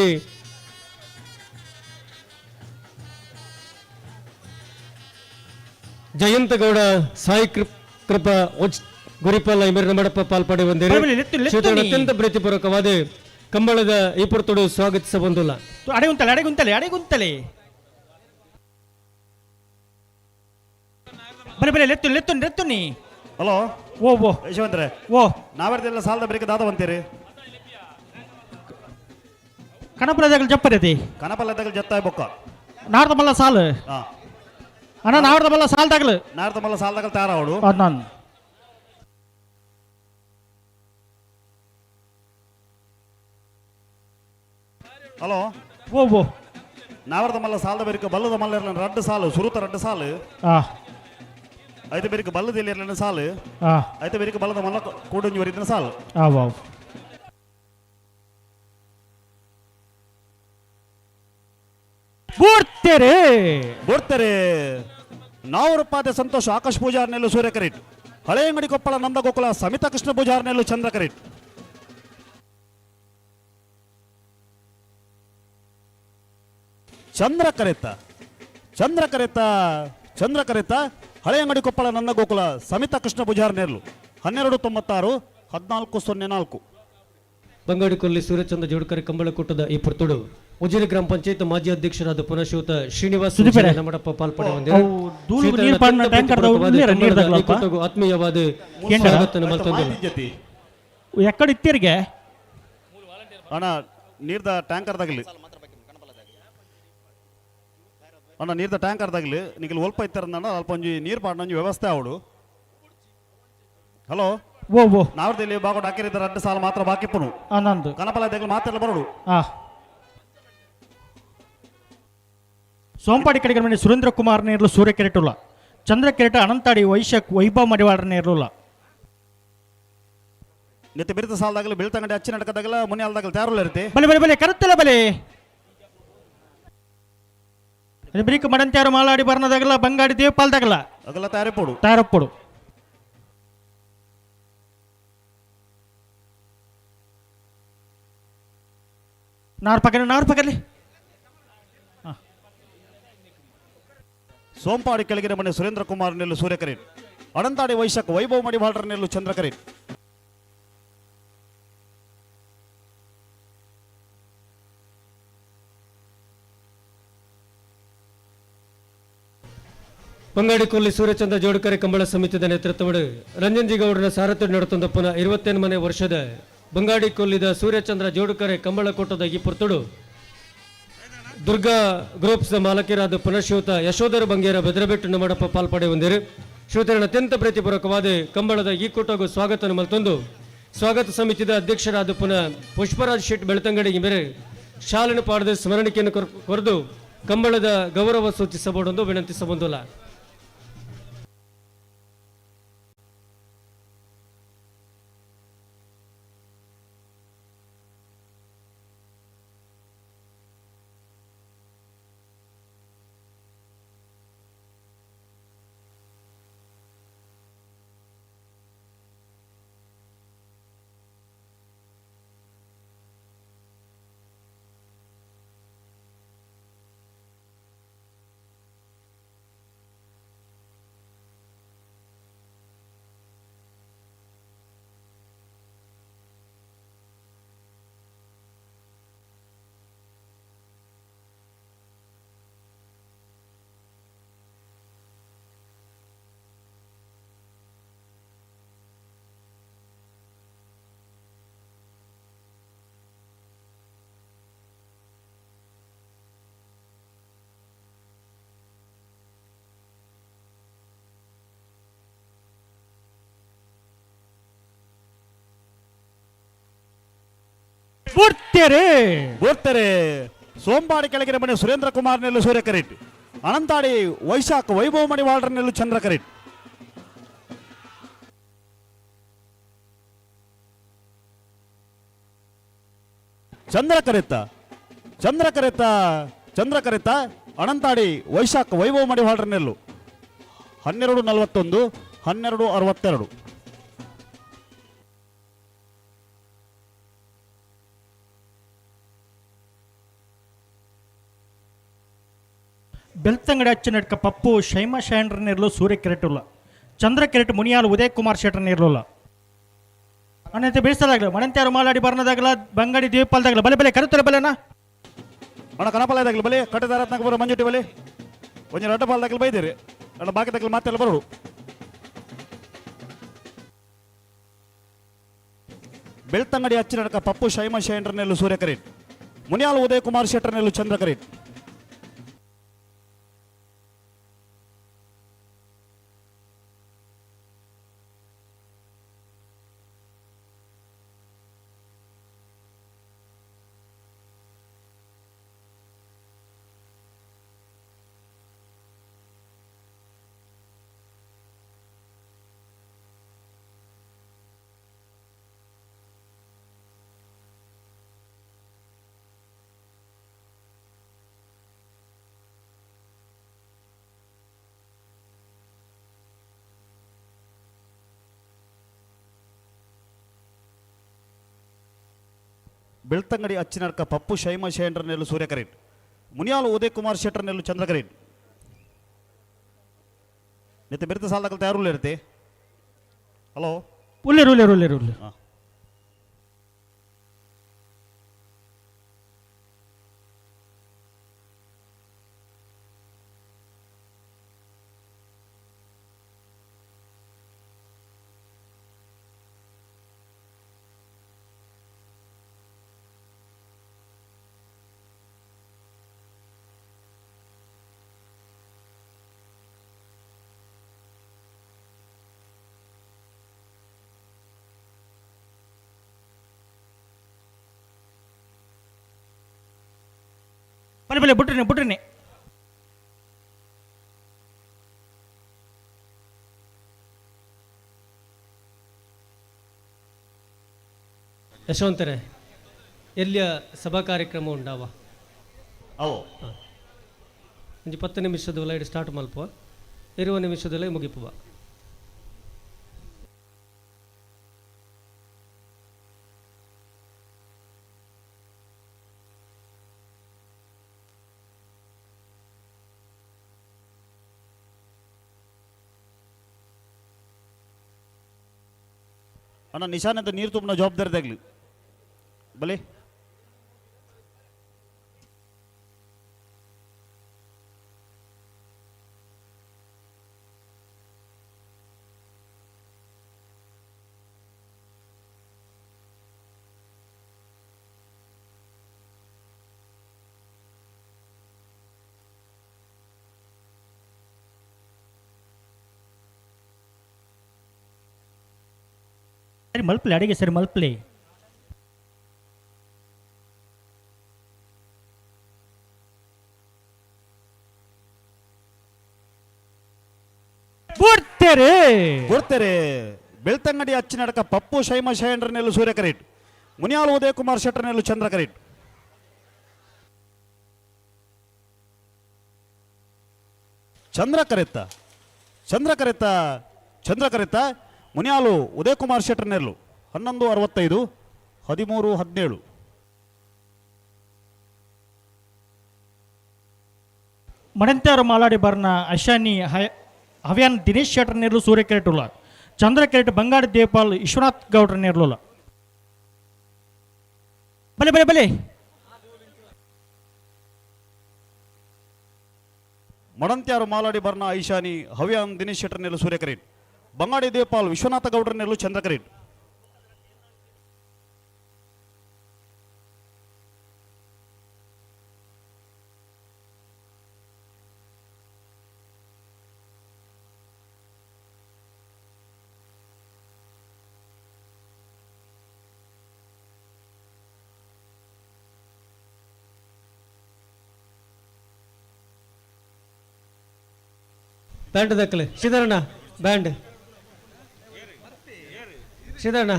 [SPEAKER 4] ಜಯಂತ ಗೌಡ ಸಾಯಿ ಕೃಪಾ ಗುರಿಪಾಲ ಇಮರಿನ ಮಡಪ ಪಾಲ್ಪಡೆ ಬಂದಿರು ಅತ್ಯಂತ ಪ್ರೀತಿಪೂರ್ವಕವಾದ ಕಂಬಳದ ಈ ಪುರ್ತುಡು ಸ್ವಾಗತಿಸಬಂದಿಲ್ಲ.
[SPEAKER 16] ಅಡೆಗುಂತಲೆ ಅಡೆಗುಂತಲೆ ಅಡೆಗುಂತಲೆ ಬರೀ ಬರೀ ಲೆತ್ತು ಲೆತ್ತು ಲೆತ್ತು ನೀ ಹಲೋ ಓ ಓ ಯಶವಂತ್ರೆ ಓ ನಾವೆಲ್ಲ ಸಾಲದ ಬರೀಕ ದಾದವಂತೀರಿ ಕನಪಲದಾಗಲು ಜಪ್ಪರತಿ ಕನಪಲದಾಗಲು ಜತ್ತಾಯ ಬೊಕ್ಕ ನಾರ್ದ ಮಲ್ಲ ಸಾಲು ಅಣ್ಣ ನಾರ್ದ ಮಲ್ಲ ಸಾಲ್ದಾಗಲು ನಾರ್ದ ಮಲ್ಲ ಸಾಲ್ದಾಗಲು ತಾರ ಅವಳು ಅದು ನಾನು ಹಲೋ ಓ ಓ ನಾವರ್ದ ಮಲ್ಲ ಸಾಲದ ಬೇರಿಕ ಬಲ್ಲದ ಮಲ್ಲ ಇರಲ ರಡ್ಡು ಸಾಲು ಸುರುತ ರಡ್ಡು ಸಾಲು ಐದು ಬೇರಿಕ ಬಲ್ಲದಲ್ಲಿ ಇರಲ ಸಾಲು ಐದು ಬೇರಿಕ ಬಲ್ಲದ ಮಲ್ಲ ಕೂಡಂಜಿ ವರಿದ ಸಾಲು ಬೋಡ್ತೇರೆ ಬೋಡ್ತೇರೆ ನಾವೂರು ಪಾದೆ ಸಂತೋಷ್ ಆಕಾಶ್ ಪೂಜಾರ್ ನೆಲ್ಲು ಸೂರ್ಯಕರೀಟ್ ಹಳೆಯಂಗಡಿ ಕೊಪ್ಪಳ ನಂದಗೋಕುಲ ಸಮಿತ ಕೃಷ್ಣ ಪೂಜಾರ್ ನೆಲ್ಲು ಚಂದ್ರಕರೀಟ್ ಚಂದ್ರಕರೆತ ಚಂದ್ರಕರೆತ ಚಂದ್ರಕರೆತ ಹಳೆಯಂಗಡಿ ಕೊಪ್ಪಳ ನಂದಗೋಕುಲ ಸಮಿತ ಕೃಷ್ಣ ಪೂಜಾರ್ ನೆರ್ಲು 1296 1404
[SPEAKER 4] ಬಂಗಾಡಿ ಕೊಲ್ಲಿ ಸೂರ್ಯಚಂದ್ರ ಜೋಡ್ಕರೆ ಕಂಬಳ ಕೂಟದ ಈ ಪುರ್ತುಡು ಉಜಿರೆ ಗ್ರಾಮ ಪಂಚಾಯತ್ ಮಾಜಿ ಅಧ್ಯಕ್ಷರಾದ ಪುನಃಶ್ರೀಯುತ ಶ್ರೀನಿವಾಸ ನಮ್ಮಡಪ್ಪ ಪಾಲ್ಪಡೆ ಆತ್ಮೀಯವಾದ
[SPEAKER 16] ಎಕ್ಕಡ ಇತ್ತೀರಿಗೆ ಅಣ್ಣ ನೀರ್ದ ಟ್ಯಾಂಕರ್ದಾಗಲಿ ಅಣ್ಣ ನೀರ್ದ ಟ್ಯಾಂಕರ್ದಾಗಲಿ ನಿಗಲ್ ಒಲ್ಪ ಇತ್ತಾರಂದ ಅಲ್ಪ ಒಂಜಿ ನೀರು ಪಾಡ್ನಂಜಿ ವ್ಯವಸ್ಥೆ ಅವಡು ಹಲೋ ಓ ಓ ನಾವ್ರದಲ್ಲಿ ಬಾಗೋಡ್ ಹಾಕಿರಿದ್ದಾರೆ ಅಡ್ಡ ಸಾಲ ಮಾತ್ರ ಬಾಕಿಪ್ಪನು ನಂದು ಕನಪಲದಾಗಲಿ ಮಾತ್ರ ಬರೋಡು ಸೋಂಪಾಡಿ ಕಡೆಗೆ ಮನೆ ಸುರೇಂದ್ರ ಕುಮಾರ್ನೇ ಇರಲು ಸೂರ್ಯ ಕೆರೆಟುಲ್ಲ ಚಂದ್ರ ಕೆರೆಟ ಅನಂತಾಡಿ ವೈಭವ್ ಮಡಿವಾಳರನೇ ಇರಲಿಲ್ಲ ನಿತ್ಯ ಬಿರಿತ ಸಾಲದಾಗಲಿ ಬೆಳ್ತಂಗಡಿ ಅಚ್ಚಿ ನಡಕದಾಗಲ ಮುನಿ ಅಲ್ದಾಗಲಿ ತಯಾರುಲ್ಲ ಇರುತ್ತೆ ಬಲೆ ಬಲೆ ಬಲೆ ಕರುತ್ತಲ್ಲ ಬಲೆ ಬ್ರಿಕ್ ಮಡಂತ್ಯಾರು ಮಾಲಾಡಿ ಬರ್ನದಾಗಲ್ಲ ಬಂಗಾಡಿ ದೇವಪಾಲ್ದಾಗಲ್ಲ ಅಗಲ್ಲ ತಯಾರಪ್ಪಡು ನಾರ್ಪಕಲಿ ಸೋಂಪಾಡಿ ಕೆಳಗಿನ ಮನೆ ಸುರೇಂದ್ರ ಕುಮಾರ್ ನೆಲ್ಲು ಸೂರ್ಯಕರೀಟ್ ಅಡಂತಾಡಿ ವೈಶಾಖ ವೈಭವ್ ಮಡಿವಾಳರ ನೆಲ್ಲು ಚಂದ್ರಕರೀಟ್
[SPEAKER 4] ಬಂಗಾಡಿ ಕೊಲ್ಲಿ ಸೂರ್ಯಚಂದ್ರ ಜೋಡ್ಕರೆ ಕಂಬಳ ಸಮಿತಿಯ ನೇತೃತ್ವದ ರಂಜನ್ಜಿ ಗೌಡನ ಸಾರಥ್ಯ ನಡೆತಂದ ಪುನಃ 28ನೇ ವರ್ಷದ ಬಂಗಾಡಿ ಕೊಲ್ಲಿದ ಸೂರ್ಯಚಂದ್ರ ಜೋಡ್ಕರೆ ಕಂಬಳ ಕೂಟದ ಈ ಪುರ್ತುಡು ದುರ್ಗಾ ಗ್ರೂಪ್ಸ್ ಮಾಲಕರಾದ ಪುನಃಶ್ರೀಯುತ ಯಶೋಧರ ಬಂಗೇರ ಬೆದರಬೆಟ್ಟು ನಮ್ಮಡಪ್ಪ ಪಾಲ್ಪಡೆ ಹೊಂದಿರು ಶ್ರೀಯುತರನ್ನ ಅತ್ಯಂತ ಪ್ರೀತಿಪೂರ್ವಕವಾದ ಕಂಬಳದ ಈ ಕೂಟಗೂ ಸ್ವಾಗತ ಮಲ್ತೊಂದು ಸ್ವಾಗತ ಸಮಿತಿಯ ಅಧ್ಯಕ್ಷರಾದ ಪುನಃ ಪುಷ್ಪರಾಜ್ ಶೆಟ್ ಬೆಳ್ತಂಗಡಿಗೆ ಮೇರೆ ಶಾಲೆನ ಪಾಡದ ಸ್ಮರಣಿಕೆಯನ್ನು ಕೊರೆದು ಕಂಬಳದ ಗೌರವ ಸೂಚಿಸಬಹುದೆಂದು ವಿನಂತಿಸಬಹುದಿಲ್ಲ.
[SPEAKER 16] ಬೋರ್ತೆರೆ ಸೋಂಪಾಡಿ ಕೆಳಗಿನ ಮನೆ ಸುರೇಂದ್ರ ಕುಮಾರ್ ನೆಲ್ಲು ಸೂರ್ಯ ಕರೀಟ್. ಅನಂತಾಡಿ ವೈಶಾಖ್ ವೈಭವ ಮಣಿವಾಳರ ನೆಲ್ಲು ಚಂದ್ರ ಕರೀಟ್. ಚಂದ್ರ ಕರೆತ ಅನಂತಾಡಿ ವೈಶಾಖ್ ವೈಭವ ಮಡಿವಾಳರ ನೆಲ್ಲು 12:41 12:62.
[SPEAKER 9] ಬೆಳ್ತಂಗಡಿ ಅಚ್ಚನಡ್ಕ ಪಪ್ಪು ಶೈಮ ಶೈಂಡ್ರ ನೆರ್ಲು ಸೂರ್ಯ ಕಿರೀಟುಲ್ಲ ಚಂದ್ರ ಕಿರೀಟ್ ಮುನಿಯಾಲು ಉದಯ್ ಕುಮಾರ್ ಶೆಟ್ಟರ್ ನೆರ್ಲುಲ್ಲ ಅನಂತೆ ಬೇಯಿಸದಾಗಲ ಮಣಂತ್ಯಾರು ಮಾಲಾಡಿ ಬರ್ನದಾಗಲ ಬಂಗಡಿ ದ್ವೀಪಾಲದಾಗಲ ಬಲೆ ಬಲೆ ಕರೆತೊಲೆ ಬಲೆನಾ
[SPEAKER 16] ಮಣ ಕನಪಾಲದಾಗಲಿ ಬಲೆ ಕಟ್ಟದಾರತ್ನಾಗ ಬರೋ ಮಂಜುಟಿ ಬಲೆ ಒಂಜ ರಡ್ಡಪಾಲದಾಗಲಿ ಬೈದಿರಿ ಅಣ್ಣ ಬಾಕಿದಾಗಲಿ ಮಾತೆಲ್ಲ ಬರೋಡು. ಬೆಳ್ತಂಗಡಿ ಅಚ್ಚಿನಡ್ಕ ಪಪ್ಪು ಶೈಮ ಶೈಂಡ್ರ ನೆಲ್ಲು ಸೂರ್ಯ ಕರೀಟ್ ಮುನಿಯಾಲು ಉದಯ್ ಕುಮಾರ್ ಶೆಟ್ಟರ್ ನೆಲ್ಲು ಚಂದ್ರ ಕರೀಟ್. ಬೆಳ್ತಂಗಡಿ ಅಚ್ಚಿನಡ್ಕ ಪಪ್ಪು ಶೈಮ ಶೈಂಡ್ರ ನೆಲ್ಲು ಸೂರ್ಯ ಕರೀಟ್ ಮುನಿಯಾಲು ಉದಯ್ ಕುಮಾರ್ ಶೆಟ್ಟರ್ ನೆಲ್ಲು ಚಂದ್ರ ಕರೀಟ್. ನಿತ್ತೆ ಬೆರೆತ ಸಾಲದಾಗಲ್ ತಯಾರು ಇರುತ್ತೆ. ಹಲೋ
[SPEAKER 9] ಉಲ್ಲೇರು ಬಲೆ ಬಲೆ ಬಿಟ್ರಿ ಯಶವಂತರೇ ಎಲ್ಲಿಯ ಸಭಾ ಕಾರ್ಯಕ್ರಮ ಉಂಡಾವ
[SPEAKER 16] ಅವು
[SPEAKER 9] ಒಂದು 10 ನಿಮಿಷದ ಲೈಡ್ ಸ್ಟಾರ್ಟ್ ಮಲ್ಪುವ 20 ನಿಮಿಷದಲ್ಲೇ ಮುಗಿಪುವ.
[SPEAKER 16] ಅಣ್ಣ ನಿಶಾನ್ ಅಂತ ನೀರು ತುಂಬ ಜವಾಬ್ದಾರಿದಾಗಲಿ ಬಲೆ
[SPEAKER 9] ಮಲ್ಪಲೆ ಅಡಿಗೆ ಸರಿ ಮಲ್ಪಲೆ
[SPEAKER 16] ಬೋರ್ತೆರೆ ಬೆಳ್ತಂಗಡಿ ಅಚ್ಚಿನಡ್ಕ ಪಪ್ಪು ಶೈಮ ಶೈಂಡ್ರ ನೆಲ್ಲು ಸೂರ್ಯ ಕರೀಟ್ ಮುನಿಯಾಲು ಉದಯ್ ಕುಮಾರ್ ಶೆಟ್ಟರ್ ನೆಲ್ಲು ಚಂದ್ರ ಕರೀಟ್. ಚಂದ್ರ ಕರೆತ ಮುನಿಯಾಲು ಉದಯ್ ಕುಮಾರ್ ಶೆಟ್ಟರ್ ನೆಲ್ಲು 11:65 13:17.
[SPEAKER 9] ಮಣಂತ್ಯಾರು ಮಾಲಾಡಿ ಬರ್ನ ಅಶಾನಿ ಹವ್ಯಾನ್ ದಿನೇಶ್ ಶೆಟ್ಟರ್ ನೆರ್ಲು ಸೂರ್ಯ ಕಿರೀಟುಲ್ಲ ಚಂದ್ರ ಕಿರೀಟ್ ಬಂಗಾಡಿ ದೇಪಾಲ್ ವಿಶ್ವನಾಥ್ ಗೌಡ್ರ ನೆರ್ಲುಲ್ಲ ಬಲೆ ಬಲೆ ಬಲೆ
[SPEAKER 16] ಮಣಂತ್ಯಾರು ಮಾಲಾಡಿ ಬರ್ನ ಐಶಾನಿ ಹವ್ಯಾನ್ ದಿನೇಶ್ ಶೆಟ್ಟರ್ ನೆಲ್ಲು ಸೂರ್ಯ ಕರೀಟ್ ಬಂಗಾಡಿ ದೇಪಾಲ್ ವಿಶ್ವನಾಥ ಗೌಡ್ರ ನೆಲ್ಲು ಚಂದ್ರ ಕರೀಟ್.
[SPEAKER 4] ಬ್ಯಾಂಡ್ ದಕ್ಕಲೆ ಶ್ರೀಧರಣ್ಣ ಬ್ಯಾಂಡ್ ಶ್ರೀಧರಣ್ಣ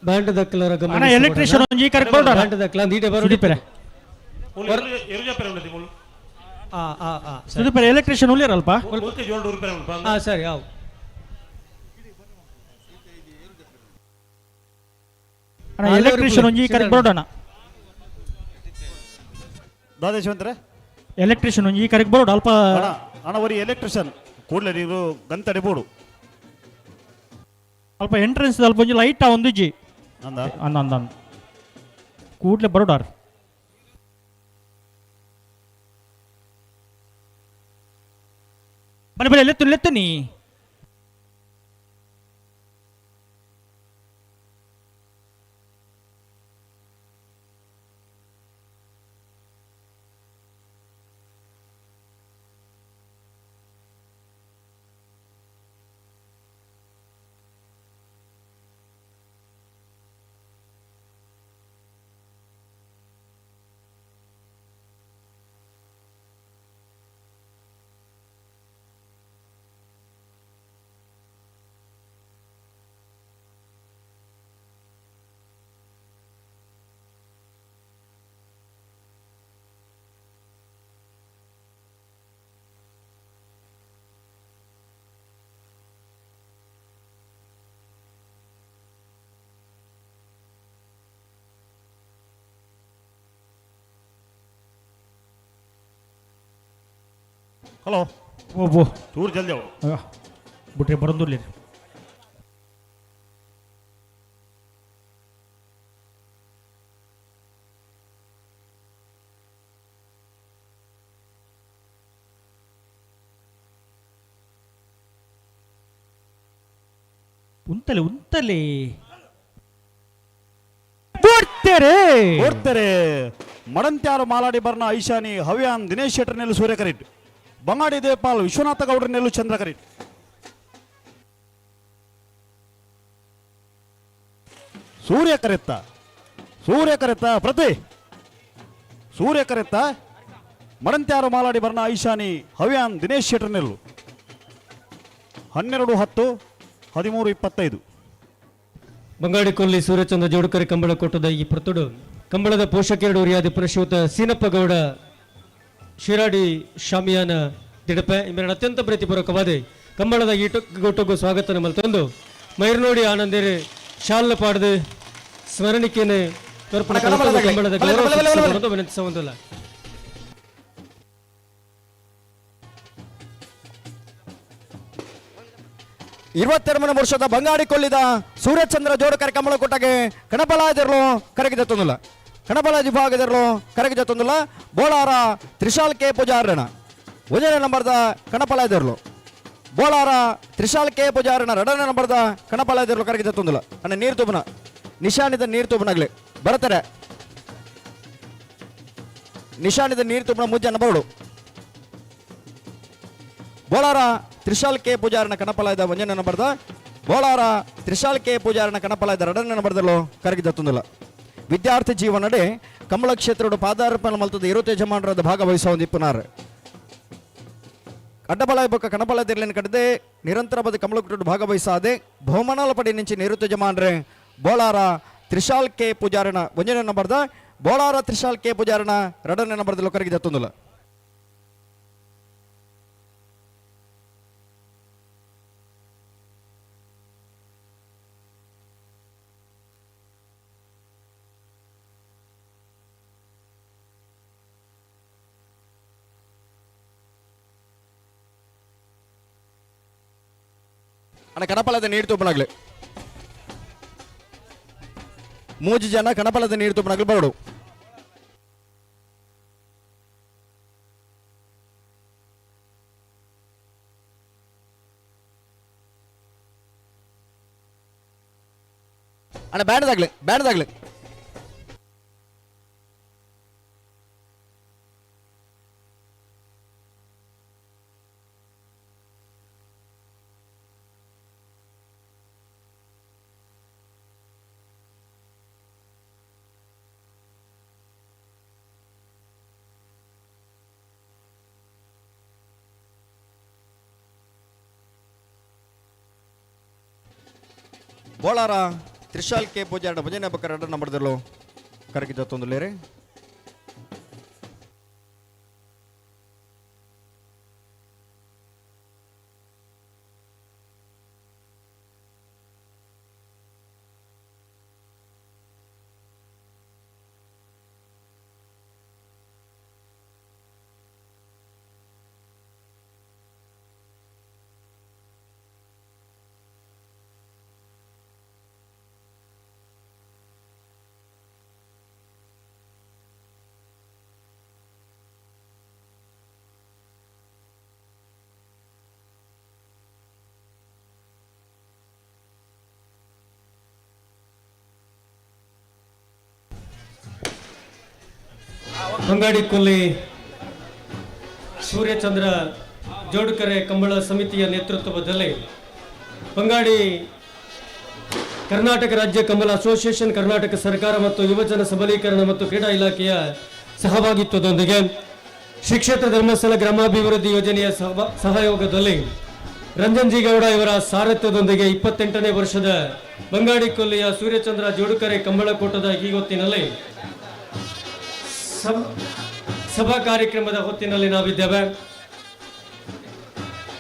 [SPEAKER 4] ಬ್ಯಾಂಡ್ ದಕ್ಕಲರ
[SPEAKER 9] ಅಣ್ಣ ಎಲೆಕ್ಟ್ರಿಷಿಯನ್ ಒಂಜಿ ಕರೆಕ್ಟ್ ಬೋರ್ಡ್
[SPEAKER 4] ಬ್ಯಾಂಡ್ ದಕ್ಕಲ ದೀಟೆ ಬರೋ
[SPEAKER 9] ಸುದೀಪರೆ ಸುದೀಪರೆ ಎಲೆಕ್ಟ್ರಿಷಿಯನ್ ಉಳಿಯರಲ್ಪ
[SPEAKER 4] ಸರಿ ಅವು
[SPEAKER 9] ಅಣ್ಣ ಎಲೆಕ್ಟ್ರಿಷಿಯನ್ ಒಂಜಿ ಕರೆಕ್ಟ್ ಬೋರ್ಡ್ ಅಣ್ಣ
[SPEAKER 16] ದಾದೇಶವಂತರೆ
[SPEAKER 9] ಎಲೆಕ್ಟ್ರಿಷಿಯನ್ ಒಂಜಿ ಕರೆಕ್ಟ್ ಬೋರ್ಡ್ ಅಲ್ಪ
[SPEAKER 16] ಅಣ್ಣ ಒರಿ ಎಲೆಕ್ಟ್ರಿಷಿಯನ್ ಕೂಡಲೇ ನೀವು ಗಂತಡೆ ಬೋಡು
[SPEAKER 9] ಅಲ್ಪ ಎಂಟ್ರೆನ್ಸ್ ಅಲ್ಪ ಒಂಜಿ ಲೈಟ್ ಒಂದು ಜಿ
[SPEAKER 16] ಅಂದ
[SPEAKER 9] ಅಂದ ಅಂದ ಕೂಡ್ಲೆ ಬರೋಡಾರ್ ಬಲೆ ಬಲೆ ಲೆತ್ತು ನೀ
[SPEAKER 16] ಹಲೋ
[SPEAKER 9] ಓ
[SPEAKER 16] ಚೂರು ಜಲ್ದಿ ಅವು
[SPEAKER 9] ಬಿಟ್ರೆ ಬರೋದಿಲ್ಲ ಉಂತಲೆ
[SPEAKER 16] ಓಡ್ತಾರೆ ಮಡಂತ್ಯಾರು ಮಾಲಾಡಿ ಬರ್ನ ಐಶಾನಿ ಹವ್ಯಾನ್ ದಿನೇಶ್ ಶೆಟ್ಟರ್ ನೆಲ್ಲು ಸೂರ್ಯ ಕರೀಟ್ ಬಂಗಾಡಿ ದೇಪಾಲ್ ವಿಶ್ವನಾಥ ಗೌಡ್ರ ನೆಲ್ಲು ಚಂದ್ರ ಕರೀಟ್ ಸೂರ್ಯ ಕರೆತ್ತ ಪ್ರತಿ ಸೂರ್ಯ ಕರೆತ್ತ ಮಡಂತ್ಯಾರು ಮಾಲಾಡಿ ಬರ್ನ ಐಶಾನಿ ಹವ್ಯಾನ್ ದಿನೇಶ್ ಶೆಟ್ಟರ್ ನೆಲ್ಲು 12-10-13-25
[SPEAKER 4] ಬಂಗಾಡಿ ಕೊಲ್ಲಿ ಸೂರ್ಯಚಂದ್ರ ಜೋಡುಕರೆ ಕಂಬಳ ಕೊಟ್ಟದ ಈ ಪ್ರತುಡು ಕಂಬಳದ ಪೋಷಕೆರಡು ಉರಿಯಾದ ಪುನಶ್ರೀಯುತ ಸೀನಪ್ಪ ಗೌಡ ಶಿರಾಡಿ ಶಾಮಿಯಾನ ದಿಡಪೆ ಇಮೇಲೆ ಅತ್ಯಂತ ಪ್ರೀತಿಪೂರ್ವಕವಾದ ಕಂಬಳದ ಈಟೊಟ್ಟಿಗೂ ಸ್ವಾಗತ ಮಲ್ತೊಂದು ಮೈರ್ನೋಡಿ ಆನಂದೇರೆ ಶಾಲ ಪಾಡದು ಸ್ಮರಣಿಕೆನೆ ಕಂಬಳದ ಗೌರವ ವಿನಂತಿಸುವುದಿಲ್ಲ.
[SPEAKER 17] ಇರುವತ್ತೆರಡನೇ ವರ್ಷದ ಬಂಗಾಡಿ ಕೊಲ್ಲಿದ ಸೂರ್ಯಚಂದ್ರ ಜೋಡುಕರೆ ಕಂಬಳ ಕೊಟ್ಟಗೆ ಕಣಪಲಾದಿರಲು ಕರಗಿದತ್ತೊಂದಿಲ್ಲ ಕಣಪಲ ವಿಭಾಗದಿರಲು ಕರಗಿದತ್ತೊಂದಿಲ್ಲ ಬೋಳಾರ ತ್ರಿಶಾಲ್ ಕೆ ಪೂಜಾರಣ ಒಂದನೇ ನಂಬರ್ದ ಕಣಪಲಾದಿರಲು ಬೋಳಾರ ತ್ರಿಶಾಲ್ ಕೆ ಪೂಜಾರಣ ಎರಡನೇ ನಂಬರ್ದ ಕಣಪಲಾದಿರಲು ಕರಗಿದತ್ತೊಂದಿಲ್ಲ ಅಣ್ಣ ನೀರು ತುಬನ ನಿಶಾನಿದ ನೀರು ತುಬನಾಗ್ಲಿ ಬರ್ತಾರೆ ನಿಶಾನಿದ ನೀರು ತುಬನ ಮುಜ್ಜನ ಬರಡು ಬೋಳಾರ ತ್ರಿಶಾಲ್ ಕೆ ಪೂಜಾರನ ಕಣಪಲಾಯದ ಒಂದನೇ ನಂಬರ್ದ ಬೋಳಾರ ತ್ರಿಶಾಲ್ ಕೆ ಪೂಜಾರನ ಕಣಪಲಾಯದ ಎರಡನೇ ನಂಬರ್ದಲ್ಲೂ ಕರಗಿದತ್ತೊಂದಿಲ್ಲ ವಿದ್ಯಾರ್ಥಿ ಜೀವನಡೆ ಕಂಬಳ ಕ್ಷೇತ್ರದ ಪಾದಾರ್ಪಣೆ ಮಲ್ತದ ಇರುತ್ತ ಯಜಮಾನರದ ಭಾಗವಹಿಸುವ ದಿಪ್ಪುನಾರ್ ಅಡ್ಡಬಲಾಯ ಬೊಕ್ಕ ಕಣಪಲಾಯದಿರ್ಲಿನ ಕಡದೆ ನಿರಂತರ ಬದ ಕಂಬಳ ಕುಟುಂಬ ಭಾಗವಹಿಸಾದೆ ಬಹುಮಾನಾಲ ಪಡೆ ನಿಂಚಿ ನಿರುತ್ತ ಯಜಮಾನ್ರೆ ಬೋಳಾರ ತ್ರಿಶಾಲ್ ಕೆ ಪೂಜಾರನ ಒಂದನೇ ನಂಬರ್ದ ಬೋಳಾರ ತ್ರಿಶಾಲ್ ಕೆ ಪೂಜಾರನ ಎರಡನೇ ನಂಬರ್ದಲ್ಲೂ ಕರಗಿದತ್ತೊಂದಿಲ್ಲ ಅಣ್ಣ ಕಣಪಲದ ನೀರು ತುಪ್ಪನಾಗ್ಲಿ ಮೂಜು ಜನ ಕಣಪಲದ ನೀರು ತುಪ್ಪನಾಗ್ಲಿ ಬರಡು ಅಣ್ಣ ಬ್ಯಾಂಡ್ದಾಗ್ಲಿ ಬೋಳಾರ ತ್ರಿಶಾಲ್ ಕೆ ಪೂಜಾರ ಭಜನೆ ಬಕ್ಕ ರಡ್ಡ ನಂಬರ್ದಲ್ಲೋ ಕರಗಿದ ತೊಂದಲೇರೆ
[SPEAKER 4] ಬಂಗಾಡಿ ಕೊಲ್ಲಿ ಸೂರ್ಯಚಂದ್ರ ಜೋಡುಕರೆ ಕಂಬಳ ಸಮಿತಿಯ ನೇತೃತ್ವದಲ್ಲಿ ಬಂಗಾಡಿ ಕರ್ನಾಟಕ ರಾಜ್ಯ ಕಂಬಳ ಅಸೋಸಿಯೇಷನ್, ಕರ್ನಾಟಕ ಸರ್ಕಾರ ಮತ್ತು ಯುವಜನ ಸಬಲೀಕರಣ ಮತ್ತು ಕ್ರೀಡಾ ಇಲಾಖೆಯ ಸಹಭಾಗಿತ್ವದೊಂದಿಗೆ ಶ್ರೀ ಕ್ಷೇತ್ರ ಧರ್ಮಸ್ಥಳ ಗ್ರಾಮಾಭಿವೃದ್ಧಿ ಯೋಜನೆಯ ಸಹಯೋಗದಲ್ಲಿ ರಂಜನ್ ಜಿ ಗೌಡ ಇವರ ಸಾರಥ್ಯದೊಂದಿಗೆ 28ನೇ ವರ್ಷದ ಬಂಗಾಡಿ ಕೊಲ್ಲಿಯ ಸೂರ್ಯಚಂದ್ರ ಜೋಡುಕರೆ ಕಂಬಳಕೂಟದ ಈ ಹೊತ್ತಿನಲ್ಲಿ ಸಭಾ ಕಾರ್ಯಕ್ರಮದ ಹೊತ್ತಿನಲ್ಲಿ ನಾವಿದ್ದೇವೆ.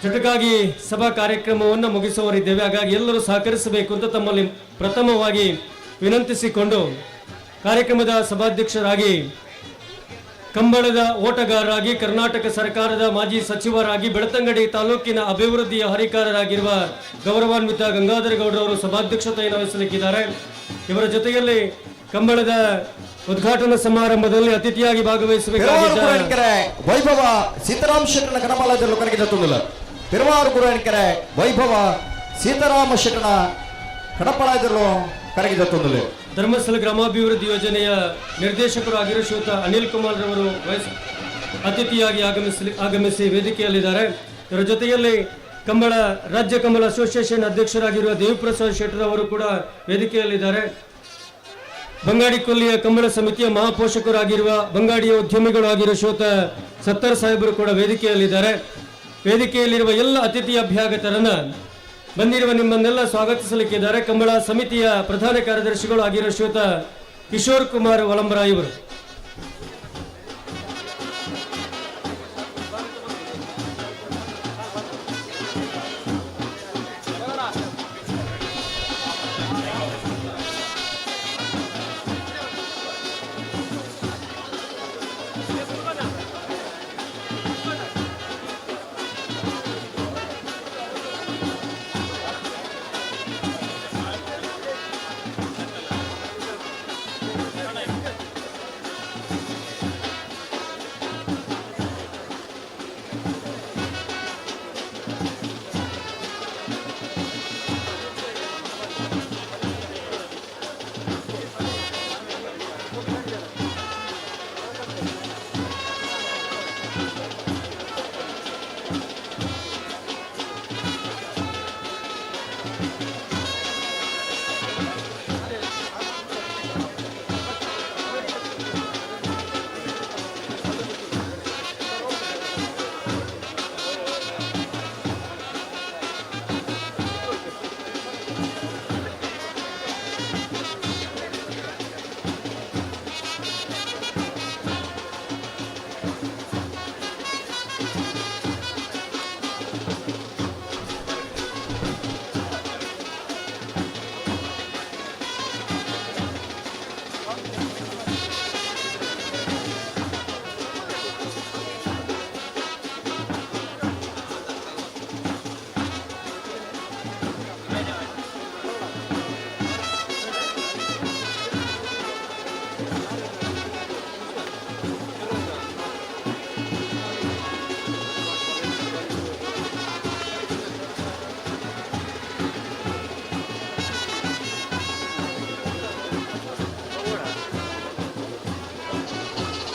[SPEAKER 4] ಚಟುಕಾಗಿ ಸಭಾ ಕಾರ್ಯಕ್ರಮವನ್ನು ಮುಗಿಸುವವರಿದ್ದೇವೆ. ಹಾಗಾಗಿ ಎಲ್ಲರೂ ಸಹಕರಿಸಬೇಕು ಅಂತ ತಮ್ಮಲ್ಲಿ ಪ್ರಥಮವಾಗಿ ವಿನಂತಿಸಿಕೊಂಡು ಕಾರ್ಯಕ್ರಮದ ಸಭಾಧ್ಯಕ್ಷರಾಗಿ, ಕಂಬಳದ ಓಟಗಾರರಾಗಿ, ಕರ್ನಾಟಕ ಸರ್ಕಾರದ ಮಾಜಿ ಸಚಿವರಾಗಿ, ಬೆಳ್ತಂಗಡಿ ತಾಲೂಕಿನ ಅಭಿವೃದ್ಧಿಯ ಹರಿಕಾರರಾಗಿರುವ ಗೌರವಾನ್ವಿತ ಗಂಗಾಧರ ಗೌಡರವರು ಸಭಾಧ್ಯಕ್ಷತೆಯನ್ನು ವಹಿಸಲಿಕ್ಕಿದ್ದಾರೆ. ಇವರ ಜೊತೆಯಲ್ಲಿ ಕಂಬಳದ ಉದ್ಘಾಟನಾ ಸಮಾರಂಭದಲ್ಲಿ ಅತಿಥಿಯಾಗಿ ಭಾಗವಹಿಸಬೇಕಾಗಿದ್ದಾರೆ
[SPEAKER 17] ವೈಭವ ಸೀತಾರಾಮ ಶೆಟ್ಟನ ಕನಪಾಲಯದಲ್ಲೂ ಕರಗಿದ ತುಂದಿಲ್ಲ. ಪೆರುವಾರು ಗುರುವಣಿಕೆರೆ ವೈಭವ ಸೀತಾರಾಮ ಶೆಟ್ಟನ ಕನಪಾಲಯದಲ್ಲೂ ಕರಗಿದ ತುಂದಿಲ್ಲ.
[SPEAKER 4] ಧರ್ಮಸ್ಥಳ ಗ್ರಾಮಾಭಿವೃದ್ಧಿ ಯೋಜನೆಯ ನಿರ್ದೇಶಕರು ಆಗಿರುವ ಶ್ರೀಯುತ ಅನಿಲ್ ಕುಮಾರ್ ರವರು ಅತಿಥಿಯಾಗಿ ಆಗಮಿಸಿ ವೇದಿಕೆಯಲ್ಲಿದ್ದಾರೆ. ಇವರ ಜೊತೆಯಲ್ಲಿ ರಾಜ್ಯ ಕಂಬಳ ಅಸೋಸಿಯೇಷನ್ ಅಧ್ಯಕ್ಷರಾಗಿರುವ ದೇವಿಪ್ರಸಾದ್ ಶೆಟ್ಟರ್ ಅವರು ಕೂಡ ವೇದಿಕೆಯಲ್ಲಿದ್ದಾರೆ. ಬಂಗಾಡಿ ಕೊಲ್ಲಿಯ ಕಂಬಳ ಸಮಿತಿಯ ಮಹಾಪೋಷಕರಾಗಿರುವ ಬಂಗಾಡಿಯ ಉದ್ಯಮಿಗಳು ಆಗಿರುವ ಶ್ರೀಯುತ ಸತ್ತರ್ ಸಾಹೇಬರು ಕೂಡ ವೇದಿಕೆಯಲ್ಲಿದ್ದಾರೆ. ವೇದಿಕೆಯಲ್ಲಿರುವ ಎಲ್ಲ ಅತಿಥಿ ಅಭ್ಯಾಗತರನ್ನ ಬಂದಿರುವ ನಿಮ್ಮನ್ನೆಲ್ಲ ಸ್ವಾಗತಿಸಲಿಕ್ಕಿದ್ದಾರೆ ಕಂಬಳ ಸಮಿತಿಯ ಪ್ರಧಾನ ಕಾರ್ಯದರ್ಶಿಗಳು ಆಗಿರುವ ಶ್ರೀಯುತ ಕಿಶೋರ್ ಕುಮಾರ್ ವಲಂಬರಾಯ್ ಇವರು.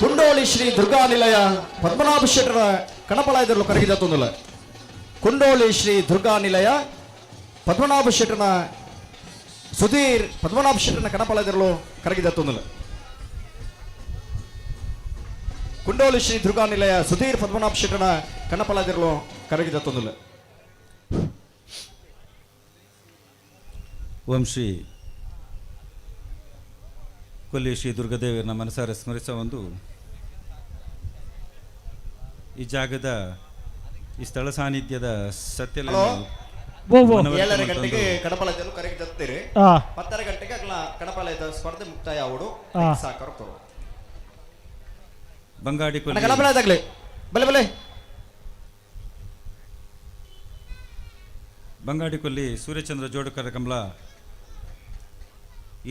[SPEAKER 17] ಕುಂಡೋಳಿ ಶ್ರೀ ದುರ್ಗಾ ನಿಲಯ ಪದ್ಮನಾಭ ಶೆಟ್ಟರ ಕಣಪಾಲಯದಲ್ಲೂ ಕರಗಿದ ತುಂದಿಲ್ಲ. ಕುಂಡೋಳಿ ಶ್ರೀ ದುರ್ಗಾ ನಿಲಯ ಪದ್ಮನಾಭ ಶೆಟ್ಟನ ಸುಧೀರ್ ಪದ್ಮನಾಭ ಶೆಟ್ಟನ ಕಣಪಾಲಯದಲ್ಲೂ ಕರಗಿದ ತುಂದಿಲ್ಲ. ಕುಂಡೋಳಿ ಶ್ರೀ ದುರ್ಗಾ ನಿಲಯ ಸುಧೀರ್ ಪದ್ಮನಾಭ ಶೆಟ್ಟನ ಕಣಪಾಲಯದಲ್ಲೂ ಕರಗಿದ ತುಂದಿಲ್ಲ.
[SPEAKER 6] ಓಂ ಶ್ರೀ ಕೊಲ್ಲಿ ಶ್ರೀ ದುರ್ಗಾದೇವಿಯರನ್ನ ಮನಸಾರ ಸ್ಮರಿಸುವ ಒಂದು ಈ ಜಾಗದ ಈ ಸ್ಥಳ ಸಾನ್ನಿಧ್ಯದ ಸತ್ಯ
[SPEAKER 15] 7 ಗಂಟೆಗೆ ಕಡಪಾಲಯದಲ್ಲೂ ಕರೆಗೆ ತರ್ತೀರಿ 10 ಗಂಟೆಗೆ ಕಡಪಾಲಯದ ಸ್ಪರ್ಧೆ ಮುಕ್ತಾಯ ಆವಡು ಸಾಕಾರ ಕೊಡು
[SPEAKER 6] ಬಂಗಾಡಿ ಕೊಲ್ಲಿ
[SPEAKER 15] ಕಡಪಾಲಯದಾಗಲಿ ಬಲೆ ಬಲೆ
[SPEAKER 6] ಬಂಗಾಡಿ ಕೊಲ್ಲಿ ಸೂರ್ಯಚಂದ್ರ ಜೋಡುಕರ ಕಂಬಳ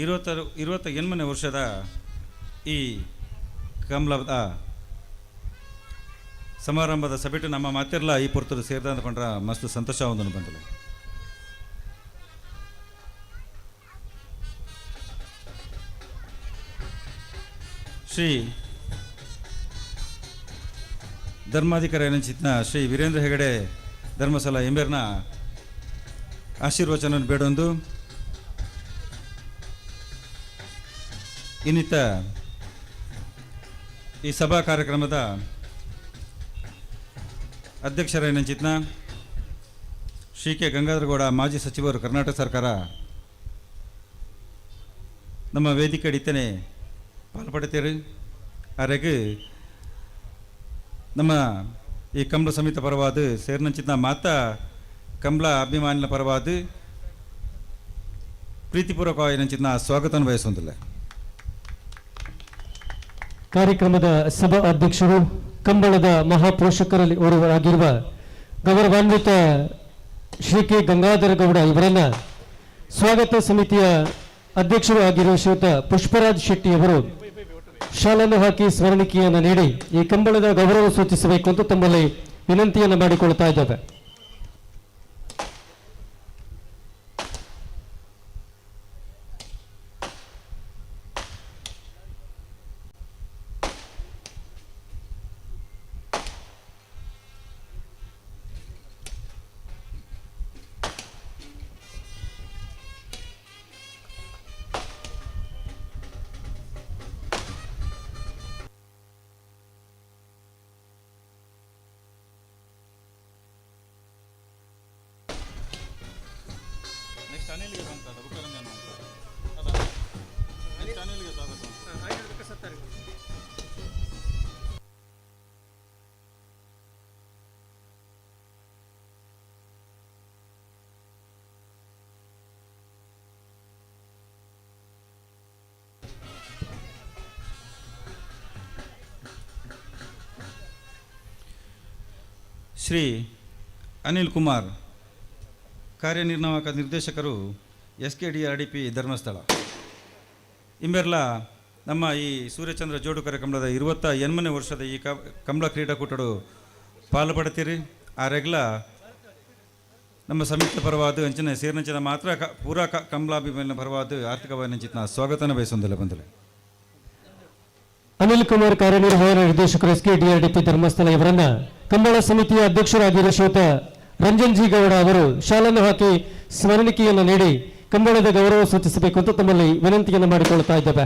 [SPEAKER 6] 28ನೇ ವರ್ಷದ ಈ ಕಂಬಳದ ಸಮಾರಂಭದ ಸಭೆಟು ನಮ್ಮ ಮಾತಿರ್ಲ ಈ ಪುರ್ತರು ಸೇರಿದ ಅಂದ್ಕೊಂಡ್ರ ಮಸ್ತ್ ಸಂತೋಷ ಒಂದನ್ನು ಬಂದಳು. ಶ್ರೀ ಧರ್ಮಾಧಿಕಾರಿ ಎನಿಸಿದ್ನ ಶ್ರೀ ವೀರೇಂದ್ರ ಹೆಗಡೆ ಧರ್ಮಸ್ಥಳ ಎಂಬೇರ್ನ ಆಶೀರ್ವಚನ ಬೇಡೊಂದು ಇನ್ನಿತ ಈ ಸಭಾ ಕಾರ್ಯಕ್ರಮದ ಅಧ್ಯಕ್ಷರೇನೆಂಚಿತ್ನ ಶ್ರೀ ಕೆ ಗಂಗಾಧರಗೌಡ ಮಾಜಿ ಸಚಿವರು ಕರ್ನಾಟಕ ಸರ್ಕಾರ ನಮ್ಮ ವೇದಿಕೆ ಅಡಿತನೆ ಪಾಲ್ಪಡುತ್ತೀರಿ. ಆರೆಗೆ ನಮ್ಮ ಈ ಕಂಬಳ ಸಮಿತಿ ಪರವಾದ ಸೇರ್ನಂಚಿತ್ನ ಮಾತ ಕಂಬಳ ಅಭಿಮಾನಿನ ಪರವಾದ ಪ್ರೀತಿಪೂರ್ವಕವಾಗಿ ನಂಚಿತ್ನ ಸ್ವಾಗತ ಬಯಸುವುದಿಲ್ಲ.
[SPEAKER 8] ಕಾರ್ಯಕ್ರಮದ ಸಭಾ ಅಧ್ಯಕ್ಷರು ಕಂಬಳದ ಮಹಾಪೋಷಕರಲ್ಲಿ ಓರ್ವರಾಗಿರುವ ಗೌರವಾನ್ವಿತ ಶ್ರೀ ಕೆ ಗಂಗಾಧರ ಗೌಡ ಇವರನ್ನ ಸ್ವಾಗತ ಸಮಿತಿಯ ಅಧ್ಯಕ್ಷರು ಆಗಿರುವ ಶ್ರೀಯುತ ಪುಷ್ಪರಾಜ್ ಶೆಟ್ಟಿ ಅವರು ಶಾಲನ್ನು ಹಾಕಿ ಸ್ಮರಣಿಕೆಯನ್ನು ನೀಡಿ ಈ ಕಂಬಳದ ಗೌರವ ಸೂಚಿಸಬೇಕು ಅಂತ ತಮ್ಮಲ್ಲಿ ವಿನಂತಿಯನ್ನು ಮಾಡಿಕೊಳ್ತಾ ಇದ್ದೇವೆ.
[SPEAKER 6] ಶ್ರೀ ಅನಿಲ್ ಕುಮಾರ್ ಕಾರ್ಯನಿರ್ವಾಹಕ ನಿರ್ದೇಶಕರು SKDRDP ಧರ್ಮಸ್ಥಳ ಇಂಬೆರ್ಲ ನಮ್ಮ ಈ ಸೂರ್ಯಚಂದ್ರ ಜೋಡುಕರ ಕಂಬಳದ 28ನೇ ವರ್ಷದ ಈ ಕಂಬಳ ಕ್ರೀಡಾಕೂಟಡು ಪಾಲ್ಪಡ್ತೀರಿ. ಆ ರೆಗ್ಲ ನಮ್ಮ ಸಮಿತಿ ಪರವಾದ ಅಂಚನೆ ಸೇರ್ನಂಚಿನ ಮಾತ್ರ ಪೂರಾ ಕಂಬಳಾಭಿಮಾನ ಪರವಾದ ಆರ್ಥಿಕವಾಗಿ ನಂಚಿನ ಸ್ವಾಗತನ ಬಯಸೊಂದಿಲ್ಲ ಬಂದಲೆ.
[SPEAKER 8] ಅನಿಲ್ ಕುಮಾರ್ ಕಾರ್ಯನಿರ್ವಹಣಾ ನಿರ್ದೇಶಕರು SKDRDP ಧರ್ಮಸ್ಥಳ ಇವರನ್ನ ಕಂಬಳ ಸಮಿತಿಯ ಅಧ್ಯಕ್ಷರಾಗಿರುವ ಶ್ರೀಯುತ ರಂಜನ್ ಜಿ ಗೌಡ ಅವರು ಶಾಲನ್ನು ಹಾಕಿ ಸ್ಮರಣಿಕೆಯನ್ನು ನೀಡಿ ಕಂಬಳದ ಗೌರವ ಸೂಚಿಸಬೇಕು ಅಂತ ತಮ್ಮಲ್ಲಿ ವಿನಂತಿಯನ್ನು ಮಾಡಿಕೊಳ್ತಾ ಇದ್ದೇವೆ.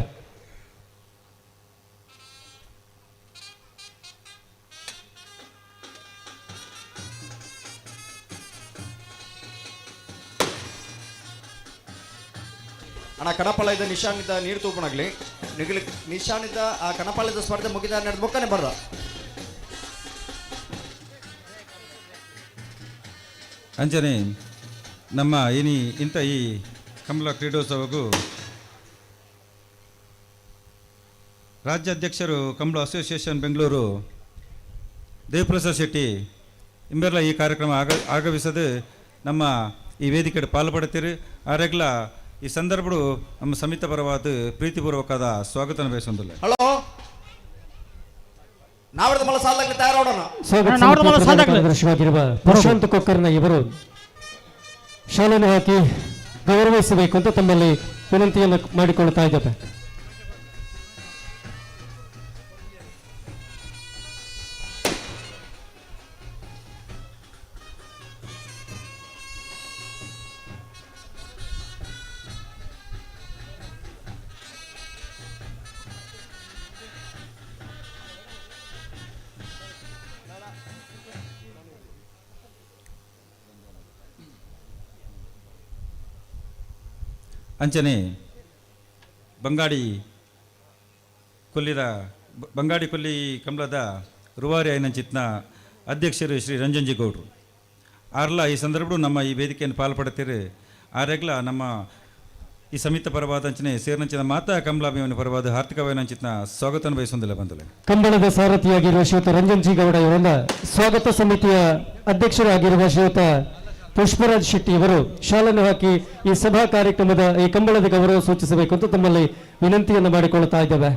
[SPEAKER 15] ಅಣ್ಣ ಕಣಪಾಲಯದ ನಿಶಾನಿದ್ದ ನೀರು ತೂಪನಾಗ್ಲಿ ನಿಶಾನಿದ್ದ ಆ ಕಣಪಾಲಯದ ಸ್ಪರ್ಧೆ ಮುಗಿದ ನಡೆದ ಮುಕ್ಕನೆ ಬರ್ರ
[SPEAKER 6] ಅಂಜನೆ ನಮ್ಮ ಇಂಥ ಈ ಕಂಬಳ ಕ್ರೀಡೋತ್ಸವಕ್ಕೂ ರಾಜ್ಯಾಧ್ಯಕ್ಷರು ಕಂಬಳ ಅಸೋಸಿಯೇಷನ್ ಬೆಂಗಳೂರು ದೇವಪ್ರಸಾದ್ ಶೆಟ್ಟಿ ಇಂಬೆಲ್ಲ ಈ ಕಾರ್ಯಕ್ರಮ ಆಗಮಿಸದು ನಮ್ಮ ಈ ವೇದಿಕೆ ಪಾಲ್ಪಡುತ್ತೀರಿ. ಆರೆಗ್ಲ ಈ ಸಂದರ್ಭಡು ನಮ್ಮ ಸಮಿತಿ ಪರವಾದ ಪ್ರೀತಿಪೂರ್ವಕವಾದ ಸ್ವಾಗತ ಬಯಸೊಂದಿಲ್ಲ.
[SPEAKER 15] ಹಲೋ ನಾವರದ ಮಲ ಸಾಲಾಗಲಿ ತಯಾರೋಡೋಣ.
[SPEAKER 8] ಕಾರ್ಯದರ್ಶಿಯಾಗಿರುವ ಪ್ರಶಾಂತ್ ಕೊಕ್ಕರ್ನ ಇವರು ಶಾಲೆಯನ್ನು ಹಾಕಿ ಗೌರವಿಸಬೇಕು ಅಂತ ತಮ್ಮಲ್ಲಿ ವಿನಂತಿಯನ್ನು ಮಾಡಿಕೊಳ್ತಾ ಇದ್ದೇವೆ.
[SPEAKER 6] ಅಂಚನೆ ಬಂಗಾಡಿ ಕೊಲ್ಲಿ ಕಂಬಳದ ರೂವಾರಿ ಐನಂಚಿತ್ನ ಅಧ್ಯಕ್ಷರು ಶ್ರೀ ರಂಜನ್ಜಿ ಗೌಡ್ರು ಆರ್ಲ ಈ ಸಂದರ್ಭ ನಮ್ಮ ಈ ವೇದಿಕೆಯನ್ನು ಪಾಲ್ಪಡುತ್ತೀರಿ ಆರೆಗ್ಲ ನಮ್ಮ ಈ ಸಮಿತ ಪರವಾದ ಅಂಚನೆ ಸೇರ್ನಂಚಿನ ಮಾತಾ ಕಮಲಾಭಿಮನ ಪರವಾದ ಆರ್ಥಿಕವೈನಂಚಿತ್ನ ಸ್ವಾಗತ ಬಯಸೊಂದಿಲ್ಲ ಬಂದಲೆ
[SPEAKER 8] ಕಂಬಳದ ಸಾರಥಿಯಾಗಿರುವ ಶ್ರೀಯುತ ರಂಜನ್ಜಿ ಗೌಡ ಇವರನ್ನ ಸ್ವಾಗತ ಸಮಿತಿಯ ಅಧ್ಯಕ್ಷರಾಗಿರುವ ಶ್ರೀಯುತ ಪುಷ್ಪರಾಜ್ ಶೆಟ್ಟಿ ಅವರು ಶಾಲನ್ನು ಹಾಕಿ ಈ ಸಭಾ ಕಾರ್ಯಕ್ರಮದ ಈ ಕಂಬಳದ ಗೌರವ ಸೂಚಿಸಬೇಕು ಅಂತ ತಮ್ಮಲ್ಲಿ ವಿನಂತಿಯನ್ನು ಮಾಡಿಕೊಳ್ಳುತ್ತಾ ಇದ್ದೇವೆ.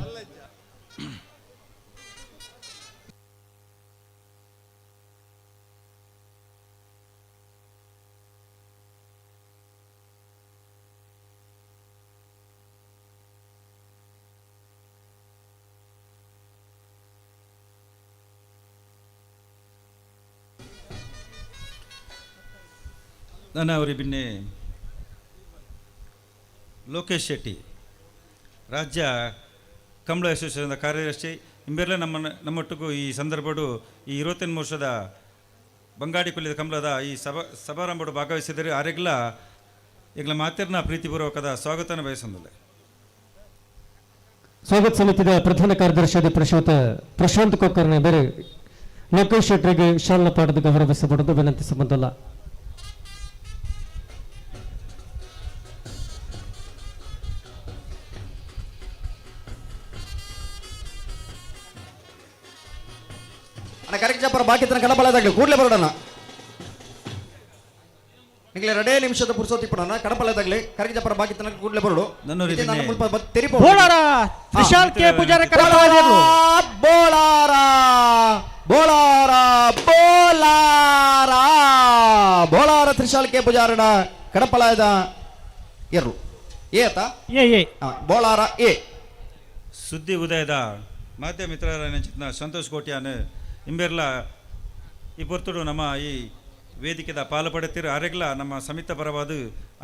[SPEAKER 6] ನನ್ನ ಅವರಿ ಬಿನ್ನೆ ಲೋಕೇಶ್ ಶೆಟ್ಟಿ ರಾಜ್ಯ ಕಂಬಳ ಅಸೋಸಿಯೇಷನ್ದ ಕಾರ್ಯದರ್ಶಿ ಇಂಬೆಲ್ಲ ನಮ್ಮೊಟ್ಟಿಗೂ ಈ ಸಂದರ್ಭಡು ಈ 28 ವರ್ಷದ ಬಂಗಾಡಿ ಕೊಲ್ಲಿದ ಕಂಬಳದ ಈ ಸಮಾರಂಭಡು ಭಾಗವಹಿಸಿದರೆ ಆರೆಗ್ಲ ಈಗಲ ಮಾತಿರ್ನ ಪ್ರೀತಿಪೂರ್ವಕದ ಸ್ವಾಗತನ ಬಯಸೊಂದಿಲ್ಲ.
[SPEAKER 8] ಸ್ವಾಗತ ಸಮಿತಿಯ ಪ್ರಧಾನ ಕಾರ್ಯದರ್ಶಿಯಾದ ಪ್ರಶಾಂತ್ ಕೊಕ್ಕರ್ನೆ ಬೇರೆ ಲೋಕೇಶ್ ಶೆಟ್ಟರಿಗೆ ಶಾಲಾ ಪಾಠದ ಗೌರವಿಸಬಾರದು ವಿನಂತಿಸಬಂದಲ್ಲ.
[SPEAKER 17] ಕರೆಕ್ಟ್ ಬಾಕಿತನ ಕಡಪಲದಾಗಲಿ ಕೂಡಲೇ ಬರೋಣ ನಿಗಲೇ 2 ನಿಮಿಷದ ಪುರ್ಸೋತಿ ಪಡೋಣ ಕಡಪಲದಾಗಲಿ ಕರೆಕ್ಟ್ ಜಪರ ಬಾಕಿತನ ಕೂಡಲೇ ಬರೋಡು
[SPEAKER 9] ಬೋಳಾರ ತ್ರಿಶಾಲ್ ಕೆ ಪೂಜಾರ ಕಡಪಲದಾಗಲಿ
[SPEAKER 17] ಬೋಳಾರ ಬೋಳಾರ ಬೋಳಾರ ಬೋಳಾರ ತ್ರಿಶಾಲ್ ಕೆ ಪೂಜಾರನ ಕಡಪಲದ ಎರಡು ಏತ
[SPEAKER 9] ಏ
[SPEAKER 17] ಬೋಳಾರ ಎ
[SPEAKER 6] ಸುದ್ದಿ ಉದಯದ ಮಾಧ್ಯಮ ಮಿತ್ರರ ಸಂತೋಷ್ ಕೋಟ್ಯಾನ್ ಇಂಬೆರ್ಲ ಈ ಪೊರ್ತುಡು ನಮ್ಮ ಈ ವೇದಿಕೆದ ಪಾಲ್ಪಡುತ್ತೀರು ಆರೆಗ್ಲ ನಮ್ಮ ಸಮಿತ ಪರವಾದ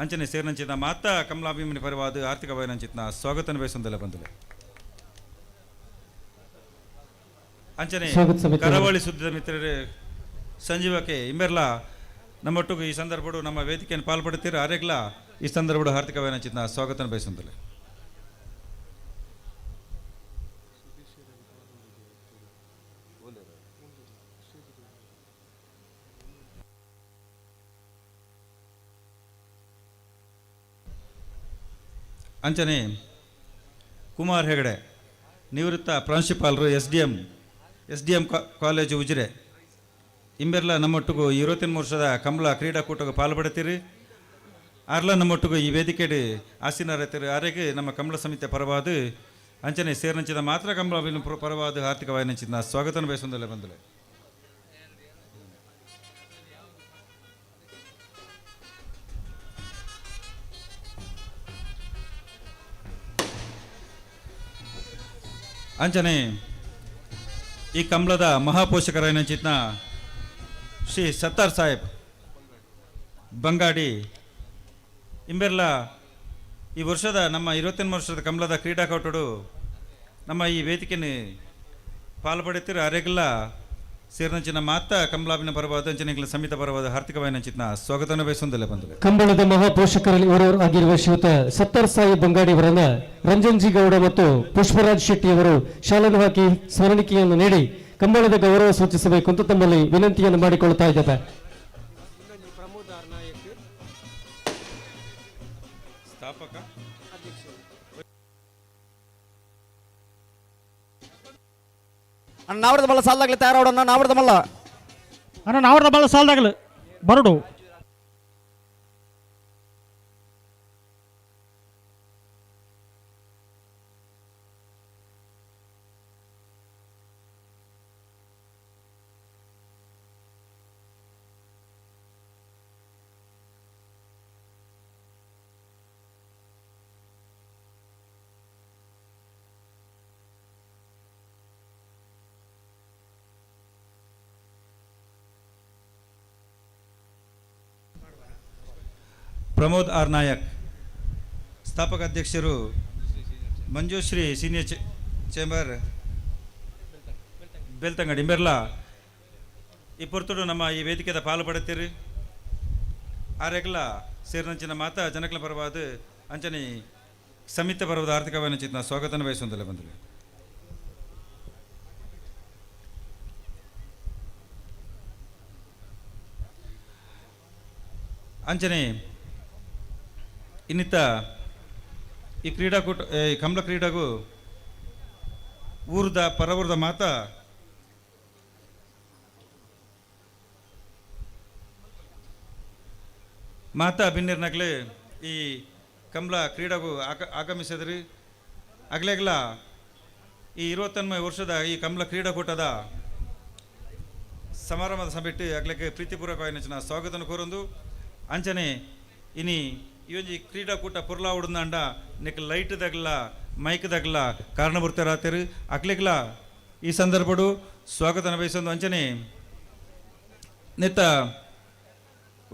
[SPEAKER 6] ಅಂಚನೆ ಸೇರ್ನಂಚಿನ ಮಾತಾ ಕಮಲಾಭಿಮನಿ ಪರವಾದ ಆರ್ಥಿಕ ವೈನಂಚಿತ್ನ ಸ್ವಾಗತನ ಬಯಸೊಂದಲ್ಲ ಬಂದಲೆ ಅಂಚನೆ ಕರಾವಳಿ ಸುದ್ದಿದ ಮಿತ್ರರೇ ಸಂಜೀವಕ್ಕೆ ಇಂಬೆರ್ಲ ನಮ್ಮೊಟ್ಟಿಗೂ ಈ ಸಂದರ್ಭಡು ನಮ್ಮ ವೇದಿಕೆಯನ್ನು ಪಾಲ್ಪಡುತ್ತೀರು ಆರೆಗ್ಲ ಈ ಸಂದರ್ಭಡು ಆರ್ಥಿಕ ವೈನಂಚಿತ್ನ ಸ್ವಾಗತನ ಬಯಸೊಂದಲೆ. ಅಂಚನೆ ಕುಮಾರ್ ಹೆಗಡೆ ನಿವೃತ್ತ ಪ್ರಾಂಶುಪಾಲರು S D M college Ujire ಇಂಬೆರ್ಲ ನಮ್ಮೊಟ್ಟಿಗೂ 23 ವರ್ಷದ ಕಂಬಳ ಕ್ರೀಡಾಕೂಟಕ್ಕೆ ಪಾಲ್ಪಡುತ್ತೀರಿ ಆರ್ಲ ನಮ್ಮೊಟ್ಟಿಗೂ ಈ ವೇದಿಕೆಡು ಆಸೀನರೈತರು ಆರೆಗೆ ನಮ್ಮ ಕಂಬಳ ಸಮಿತಿಯ ಪರವಾದ ಅಂಚನೆ ಸೇರ್ನಂಚಿದ ಮಾತ್ರ ಕಂಬಳ ಪರವಾದ ಆರ್ಥಿಕ ವಾಯನಂಚಿನ ಸ್ವಾಗತನ ಬಯಸೊಂದಲ್ಲೇ ಬಂದಲೆ. ಅಂಚನೆ ಈ ಕಂಬಳದ ಮಹಾಪೋಷಕರಾಯನಂಚಿತ್ನ ಶ್ರೀ ಸತ್ತಾರ್ ಸಾಹೇಬ್ ಬಂಗಾಡಿ ಇಂಬೆರ್ಲ ಈ ವರ್ಷದ ನಮ್ಮ 28 ವರ್ಷದ ಕಂಬಳದ ಕ್ರೀಡಾಕೂಟಡು ನಮ್ಮ ಈ ವೇದಿಕೆಯನ್ನು ಪಾಲ್ಪಡುತ್ತೀರು ಅರೆಗಲ್ಲ ಸೇರ್ನಂಚಿನ ಮಾತ ಕಮಲಾಭಿನ ಪರವಾದ ಅಂಚನೆಗಳ ಸಮಿತ ಪರವಾದ ಆರ್ಥಿಕವಾಯಿನಂಚಿನ ಸ್ವಾಗತನ ಬಯಸೊಂದಲ್ಲೇ ಬಂದರೆ
[SPEAKER 8] ಕಂಬಳದ ಮಹಾಪೋಷಕರಲ್ಲಿ ಇವರು ಆಗಿರುವ ಶ್ರೀಯುತ ಸತ್ತಾರ್ ಸಾಹೇಬ್ ಬಂಗಾಡಿ ಅವರನ್ನ ರಂಜನ್ಜಿ ಗೌಡ ಮತ್ತು ಪುಷ್ಪರಾಜ್ ಶೆಟ್ಟಿ ಅವರು ಶಾಲನ್ನು ಹಾಕಿ ಸ್ಮರಣಿಕೆಯನ್ನು ನೀಡಿ ಕಂಬಳದ ಗೌರವ ಸೂಚಿಸಬೇಕು ಅಂತ ತಮ್ಮಲ್ಲಿ ವಿನಂತಿಯನ್ನು ಮಾಡಿಕೊಳ್ಳುತ್ತಾ ಇದ್ದೇವೆ.
[SPEAKER 6] ಸ್ಥಾಪಕ
[SPEAKER 17] ನಾವರದ ಬಲ್ಲ ಸಾಲ್ದಾಗ್ಲಿ ತಯಾರಾವಡನ್ನ ನಾವರದ ಮಲ್ಲ
[SPEAKER 9] ಅಣ್ಣ ನಾವರದ ಬಲ್ಲ ಸಾಲ್ದಾಗ್ಲಿ ಬರಡು
[SPEAKER 6] ಪ್ರಮೋದ್ ಆರ್ ನಾಯಕ್ ಸ್ಥಾಪಕ ಅಧ್ಯಕ್ಷರು ಮಂಜುಶ್ರೀ ಸೀನಿಯರ್ ಚೇಂಬರ್ ಬೆಳ್ತಂಗಡಿ ಬೆರ್ಲಾ ಈ ಪೊರ್ತುಡು ನಮ್ಮ ಈ ವೇದಿಕೆದ ಪಾಲು ಪಡುತ್ತೀರಿ ಆರೆಗ್ಲ ಸೇರಿನಂಚಿನ ಮಾತ ಜನಕಲ ಪರವಾದ ಅಂಚನೆ ಸಮಿತಿ ಪರ್ವದ ಆರ್ಥಿಕವಾಗಿ ಚಿತ್ನ ಸ್ವಾಗತನ ಬಯಸುವಂತಲೇ ಬಂದಿಲ್ಲ. ಅಂಚನೆ ಇನ್ನಿತ್ತ ಈ ಕ್ರೀಡಾಕೂಟ ಈ ಕಮಲ ಕ್ರೀಡಾಗೂ ಊರ್ದ ಪರವೂರ್ದ ಮಾತಾ ಬಿನ್ನಿರ್ನಾಗ್ಲೆ ಈ ಕಮಲ ಕ್ರೀಡಾಗೂ ಆಗಮಿಸಿದ್ರಿ. ಆಗ್ಲಾಗಲ ಈ 21ನೇ ವರ್ಷದ ಈ ಕಮಲ ಕ್ರೀಡಾಕೂಟದ ಸಮಾರಂಭದ ಸಭೆಟ್ಟು ಆಗ್ಲಿಕ್ಕೆ ಪ್ರೀತಿಪೂರ್ವಕವಾಗಿ ನಚನ ಸ್ವಾಗತನ ಕೋರೊಂದು. ಅಂಚನೆ ಇನಿ ಈ ಒಂಜಿ ಕ್ರೀಡಾಕೂಟ ಪುರ್ಲಾ ಉಡ್ದ ಅಂಡ ನೆಕ್ ಲೈಟ್ದಾಗಲ ಮೈಕ್ದಾಗಲ ಕಾರಣಭೂತರಾತರು ಅಕ್ಲಿಗ್ಲ ಈ ಸಂದರ್ಭಡು ಸ್ವಾಗತನ ಬಯಸೊಂದು. ಅಂಚನೆ ನೆತ್ತ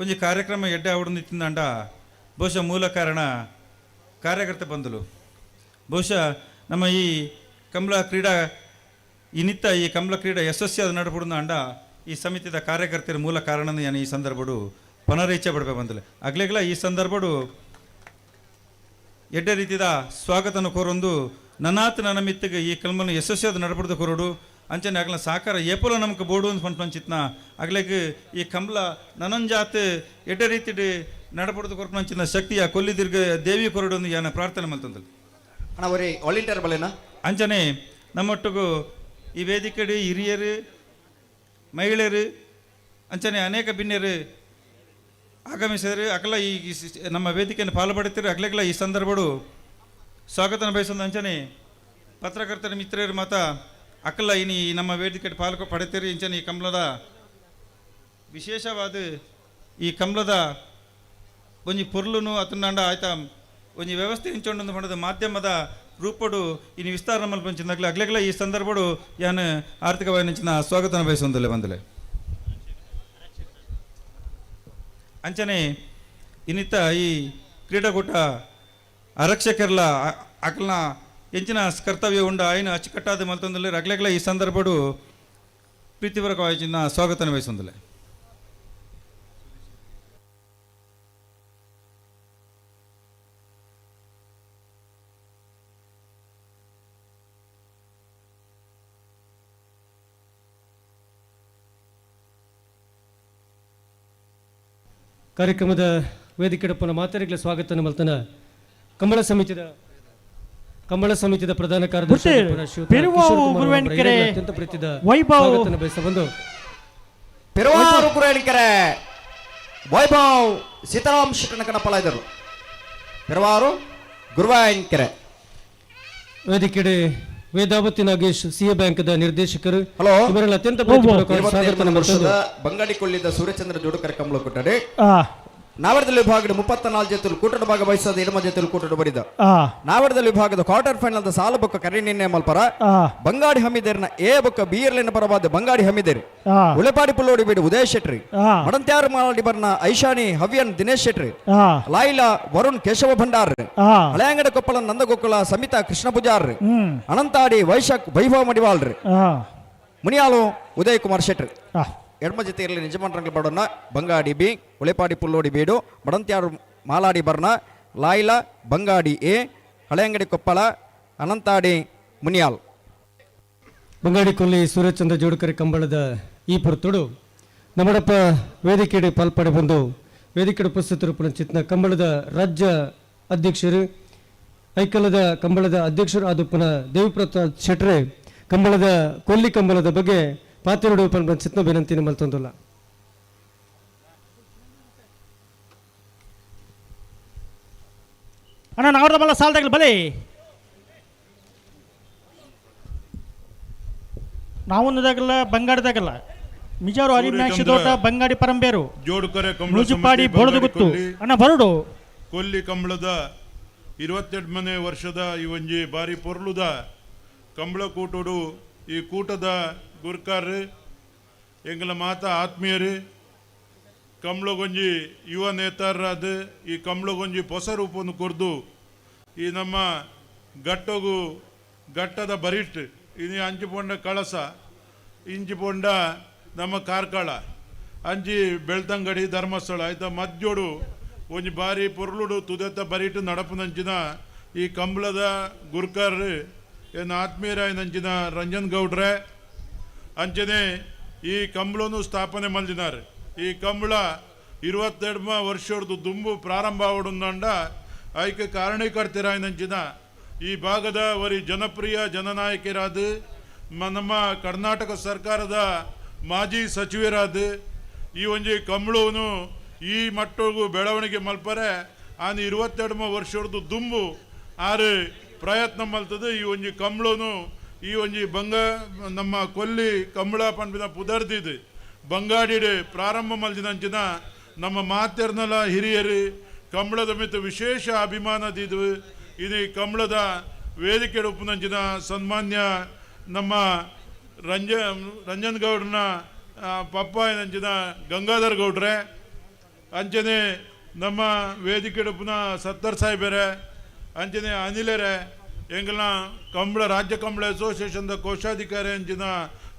[SPEAKER 6] ಒಂಜಿ ಕಾರ್ಯಕ್ರಮ ಎಡ್ಡೆ ಆವಡ್ನಿತ್ತಿಂದ ಬಹುಶಃ ಮೂಲ ಕಾರಣ ಕಾರ್ಯಕರ್ತ ಬಂದಲು. ಬಹುಶಃ ನಮ್ಮ ಈ ಕಮಲ ಕ್ರೀಡಾ ಇನ್ನಿತ್ತ ಈ ಕಮಲ ಕ್ರೀಡಾ ಯಶಸ್ವಿಯಾದ ನಡಪುಡ್ದ ಅಂಡ ಈ ಸಮಿತಿದ ಕಾರ್ಯಕರ್ತರ ಮೂಲ ಕಾರಣ ನಾನು ಈ ಸಂದರ್ಭಡು ಪುನರೀಚ್ಛೆ ಪಡ್ಬೇ ಬಂದಲೆ. ಆಗ್ಲೇಗಲ ಈ ಸಂದರ್ಭಡು ಎಡ್ಡೆ ರೀತಿದ ಸ್ವಾಗತನ ಕೋರೊಂದು ನನಾತ್ ನನ್ನ ಮಿತ್ತಿಗೆ ಈ ಕಲ್ಮನ್ನು ಯಶಸ್ವಿಯಾದ ನಡಪಡ್ದು ಕೋರೋಡು. ಅಂಚನೆ ಆಗ್ಲ ಸಾಕಾರ ಏಪುಲ ನಮ್ಗೆ ಬೋಡು ಅಂತ ಪಂಚಿತ್ನ ಆಗ್ಲೇಗೆ ಈ ಕಮಲ ನನಂಜಾತ್ ಎಡ್ಡೆ ರೀತಿ ನಡಪಡ್ದು ಕೊರ್ಪಂಚಿನ ಶಕ್ತಿಯ ಕೊಲ್ಲಿದಿರ್ಗ ದೇವಿ ಕೊರಡು ಯಾನ ಪ್ರಾರ್ಥನೆ ಮಲ್ತಂದಲ್ಲಿ
[SPEAKER 17] ವಾಲಂಟಿಯರ್ ಬಲೇನಾ
[SPEAKER 6] ಅಂಚನೆ ನಮ್ಮೊಟ್ಟಿಗೂ ಈ ವೇದಿಕೆಡು ಹಿರಿಯರು ಮಹಿಳೆಯರು ಅಂಚನೆ ಅನೇಕ ಭಿನ್ನರು ಆಗಮಿಸಿದರು. ಅಕಲ ಈ ನಮ್ಮ ವೇದಿಕೆಯನ್ನು ಪಾಲ್ಪಡುತ್ತಾರೆ. ಅಗ್ಲೆಗಲ ಈ ಸಂದರ್ಭಡು ಸ್ವಾಗತನ ಬಯಸೊಂದು. ಅಂಚನೆ ಪತ್ರಕರ್ತರ ಮಿತ್ರರು ಮಾತ ಅಕಲ ಇನಿ ನಮ್ಮ ವೇದಿಕೆ ಪಡೆತೀರಿ. ಇಂಚನೆ ಈ ಕಮಲದ ವಿಶೇಷವಾದ ಈ ಕಮಲದ ಒಂಜಿ ಪೊರ್ಲುನು ಅತಂಡ ಆಯ್ತಾ ಒಂಜಿ ವ್ಯವಸ್ಥೆ ಇಂಚೊಂಡು ಪಡೆದ ಮಾಧ್ಯಮದ ರೂಪಡು ಇನ್ನು ವಿಸ್ತಾರ ಮಲ್ಪಂಚಿದಾಗಲೇ ಅಗ್ಲೆಗಲ ಈ ಸಂದರ್ಭಡು ಯಾನು ಆರ್ಥಿಕವಾಗಿ ನೆಂಚಿನ ಸ್ವಾಗತನ ಬಯಸೊಂದಲೇ ಬಂದಲೆ. ಅಂಚನೆ ಇನ್ನಿತ್ತ ಈ ಕ್ರೀಡಾಕೂಟ ಆರಕ್ಷಕರ್ಲ ಅಕಲ್ನ ಎಂಚಿನ ಕರ್ತವ್ಯ ಉಂಡ ಆಯ್ನ ಅಚ್ಚುಕಟ್ಟಾದ ಮಲ್ತೊಂದಲೇ ಅಗ್ಲೆಗಲ ಈ ಸಂದರ್ಭಡು ಪ್ರೀತಿಪೂರ್ವಕವಾಗಿ ಸ್ವಾಗತನ ಬಯಸೊಂದಲೇ.
[SPEAKER 4] ಕಾರ್ಯಕ್ರಮದ ವೇದಿಕೆಡಪ್ಪನ ಮಾತರಿಗಳ ಸ್ವಾಗತನ ಮಲ್ತನ ಕಂಬಳ ಸಮಿತಿದ ಪ್ರಧಾನ ಕಾರ್ಯದರ್ಶಿ ಅತ್ಯಂತ ಪ್ರೀತಿದ ಸ್ವಾಗತನ ಬಯಸಬಂದು
[SPEAKER 17] ಪೆರುವಾರು ಕುರೇಳಿಕೆರೆ ವೈಭವ್ ಸೀತಾರಾಮ್ ಶೆಟ್ಟನ ಕಣಪಲ ಇದ್ದರು. ಪೆರುವಾರು ಗುರುವಾಯನ್ಕೆರೆ
[SPEAKER 4] ವೇದಿಕೆಡೆ ವೇದಾವತಿ ನಾಗೇಶ್ ಸಿಎ ಬ್ಯಾಂಕ್ದ ನಿರ್ದೇಶಕರು ಇವರೆಲ್ಲ ಅತ್ಯಂತ ಪ್ರೀತಿಪೂರ್ವಕ ಸ್ವಾಗತನ ಮಾಡ್ತಾರೆ.
[SPEAKER 17] ಬಂಗಾಡಿ ಕೊಳ್ಳಿದ ಸೂರ್ಯಚಂದ್ರ ಜೋಡುಕರೆ ಕಂಬಳ ಕೊಟ್ಟರೆ ನಾವಡದಲ್ಲಿ ವಿಭಾಗದ 34 ಜೊತೆಲು ಕೂಟದ ಭಾಗ ವಹಿಸದ ಇಡಮ ಜೊತೆಲು ಕೂಟದ ಬಡಿದ ನಾವಡದಲ್ಲಿ ವಿಭಾಗದ ಕ್ವಾರ್ಟರ್ ಫೈನಲ್ ಸಾಲ ಬೊಕ್ಕ ಕರಿನಿನ್ನೆ ಮಲ್ಪರ ಬಂಗಾಡಿ ಹಮಿದೇರ್ನ ಎ ಬೊಕ್ಕ ಬಿಯರ್ಲಿನ ಪರವಾದ ಬಂಗಾಡಿ ಹಮಿದೇರಿ ಉಳೆಪಾಡಿ ಪುಲ್ಲೋಡಿ ಬಿಡು ಉದಯ್ ಶೆಟ್ರಿ ಮಡಂತ್ಯಾರು ಮಾಡಿ ಬರ್ನ ಐಶಾನಿ ಹವ್ಯನ್ ದಿನೇಶ್ ಶೆಟ್ರಿ ಲಾಯ್ಲಾ ವರುಣ್ ಕೇಶವ ಭಂಡಾರ್ ಹಳೆಯಂಗಡ ಕೊಪ್ಪಳ ನಂದಗೋಕುಲ ಸಮಿತಾ ಕೃಷ್ಣ ಪೂಜಾರ್ ಅನಂತಾಡಿ ವೈಶಾಖ್ ವೈಭವ ಮಡಿವಾಳ್ರಿ ಮುನಿಯಾಲು ಉದಯ್ ಕುಮಾರ್ ಶೆಟ್ರಿ ಎಡ್ಮ ಜೊತೆ ಇರಲಿ ನಿಜಮಂಟ್ರಂಗ್ಲ ಬಡೋಣ ಬಂಗಾಡಿ ಬಿ ಉಳೆಪಾಡಿ ಪುಲ್ಲೋಡಿ ಬೀಡು ಮಡಂತ್ಯಾರು ಮಾಲಾಡಿ ಬರ್ನ ಲಾಯ್ಲಾ ಬಂಗಾಡಿ ಎ ಹಳೆಯಂಗಡಿ ಕೊಪ್ಪಳ ಅನಂತಾಡಿ ಮುನಿಯಾಲ್
[SPEAKER 4] ಬಂಗಾಡಿ ಕೊಲ್ಲಿ ಸೂರ್ಯಚಂದ್ರ ಜೋಡುಕರೆ ಕಂಬಳದ ಈ ಪುರತೋಡು ನಮ್ಮಡಪ್ಪ ವೇದಿಕೆಡೆ ಪಾಲ್ಪಡೆ ಬಂದು ವೇದಿಕೆಡೆ ಉಪಸ್ಥಿತರು ಚಿತ್ನ ಕಂಬಳದ ರಾಜ್ಯ ಅಧ್ಯಕ್ಷರು ಐಕಲದ ಕಂಬಳದ ಅಧ್ಯಕ್ಷರು ಆದುಪ್ಪನ ದೇವಿಪ್ರಸಾದ್ ಶೆಟ್ರೆ ಕಂಬಳದ ಕೊಲ್ಲಿ ಕಂಬಳದ ಬಗ್ಗೆ ಪಾತಿರೋಡು ಚಿತ್ನ ವಿನಂತಿನ ಮಲ್ತೊಂದಲ್ಲ.
[SPEAKER 9] ಅಣ್ಣ ನಾವ್ರದ ಬಲ್ಲ ಸಾಲದಾಗಲ ಬಲೆ ನಾವುದಾಗಲ್ಲ ಬಂಗಾಡದಾಗಲ್ಲ ಮಿಜಾರು ಹರಿಮೀನಾಕ್ಷಿ ತೋಟ ಬಂಗಾಡಿ ಪರಂಬೇರು
[SPEAKER 13] ಜೋಡುಕರೆ
[SPEAKER 9] ನೂಜುಪಾಡಿ ಬೋಳದ ಗುತ್ತು ಅಣ್ಣ ಬರುಡು
[SPEAKER 13] ಕೊಲ್ಲಿ ಕಂಬಳದ 28ನೇ ವರ್ಷದ ಈ ಒಂಜಿ ಬಾರಿ ಪೊರ್ಲುದ ಕಂಬಳ ಕೂಟೋಡು ಈ ಕೂಟದ ಗುರ್ಕಾರ್ ಎಂಗಲ ಮಾತ ಆತ್ಮೀಯರು ಕಂಬಳಗೊಂಜಿ ಯುವ ನೇತಾರರಾದ ಈ ಕಂಬಳಗೊಂಜಿ ಹೊಸ ರೂಪವನ್ನು ಕೊರ್ದು ಈ ನಮ್ಮ ಗಟ್ಟದ ಬರಿಟ್ ಇನ್ನು ಅಂಚಿಪೊಂಡ ಕಳಸ ಇಂಚಿಪೊಂಡ ನಮ್ಮ ಕಾರ್ಕಳ ಅಂಜಿ ಬೆಳ್ತಂಗಡಿ ಧರ್ಮಸ್ಥಳ ಆಯ್ತಾ ಮಜ್ಜೋಡು ಒಂಜಿ ಬಾರಿ ಪೊರ್ಲುಡು ತುದೆತ್ತ ಬರಿಟ್ಟು ನಡಪುನಂಚಿನ ಈ ಕಂಬಳದ ಗುರ್ಕರ್ ಏನು ಆತ್ಮೀಯರಾಯನಂಚಿನ ರಂಜನ್ ಗೌಡ್ರೆ ಅಂಚನೆ ಈ ಕಂಬಳನು ಸ್ಥಾಪನೆ ಮಲ್ದಿನಾರೆ. ಈ ಕಂಬಳ 22 ವರ್ಷದ್ದು ದುಂಬು ಪ್ರಾರಂಭ ಆವಡುಂದಂಡ ಐಕೆ ಕಾರಣೀಕರ್ತಿರಾಯನಂಚಿನ ಈ ಭಾಗದ ವರಿ ಜನಪ್ರಿಯ ಜನನಾಯಕರಾದ ನಮ್ಮ ಕರ್ನಾಟಕ ಸರ್ಕಾರದ ಮಾಜಿ ಸಚಿವರಾದ ಈ ಒಂಜಿ ಕಂಬಳವನು ಈ ಮಟ್ಟಿಗೂ ಬೆಳವಣಿಗೆ ಮಲ್ಪರೆ ಆನೆ 22 ವರ್ಷದ್ದು ದುಂಬು ಆರು ಪ್ರಯತ್ನ ಮಲ್ತದೆ. ಈ ಒಂಜಿ ಕಂಬಳನು ಈ ಒಂಜಿ ನಮ್ಮ ಕೊಲ್ಲಿ ಕಂಬಳ ಪಂಪಿನ ಪುದರ್ದಿದ್ದು ಬಂಗಾಡಿಡು ಪ್ರಾರಂಭ ಮಲ್ದಿನಂಚಿನ ನಮ್ಮ ಮಾತೆರ್ನಲ ಹಿರಿಯರು ಕಂಬಳದ ಮಿತ್ತು ವಿಶೇಷ ಅಭಿಮಾನದಿದ್ವು. ಇದು ಕಂಬಳದ ವೇದಿಕೆ ಉಪನಂಚಿನ ಸನ್ಮಾನ್ಯ ನಮ್ಮ ರಂಜನ್ ಗೌಡ್ರನ ಪಪ್ಪ ಏನಂಚಿನ ಗಂಗಾಧರ್ ಗೌಡ್ರೆ ಅಂಚನೆ ನಮ್ಮ ವೇದಿಕೆ ಉಪನ ಸತ್ತರ್ ಸಾಹೇಬರೇ ಅಂಚನೆ ಅನಿಲರೇ ಎಂಗಲ್ನ ಕಂಬಳ ರಾಜ್ಯ ಕಂಬಳ ಅಸೋಸಿಯೇಷನ್ದ ಕೋಶಾಧಿಕಾರಿ ಅಂಚಿನ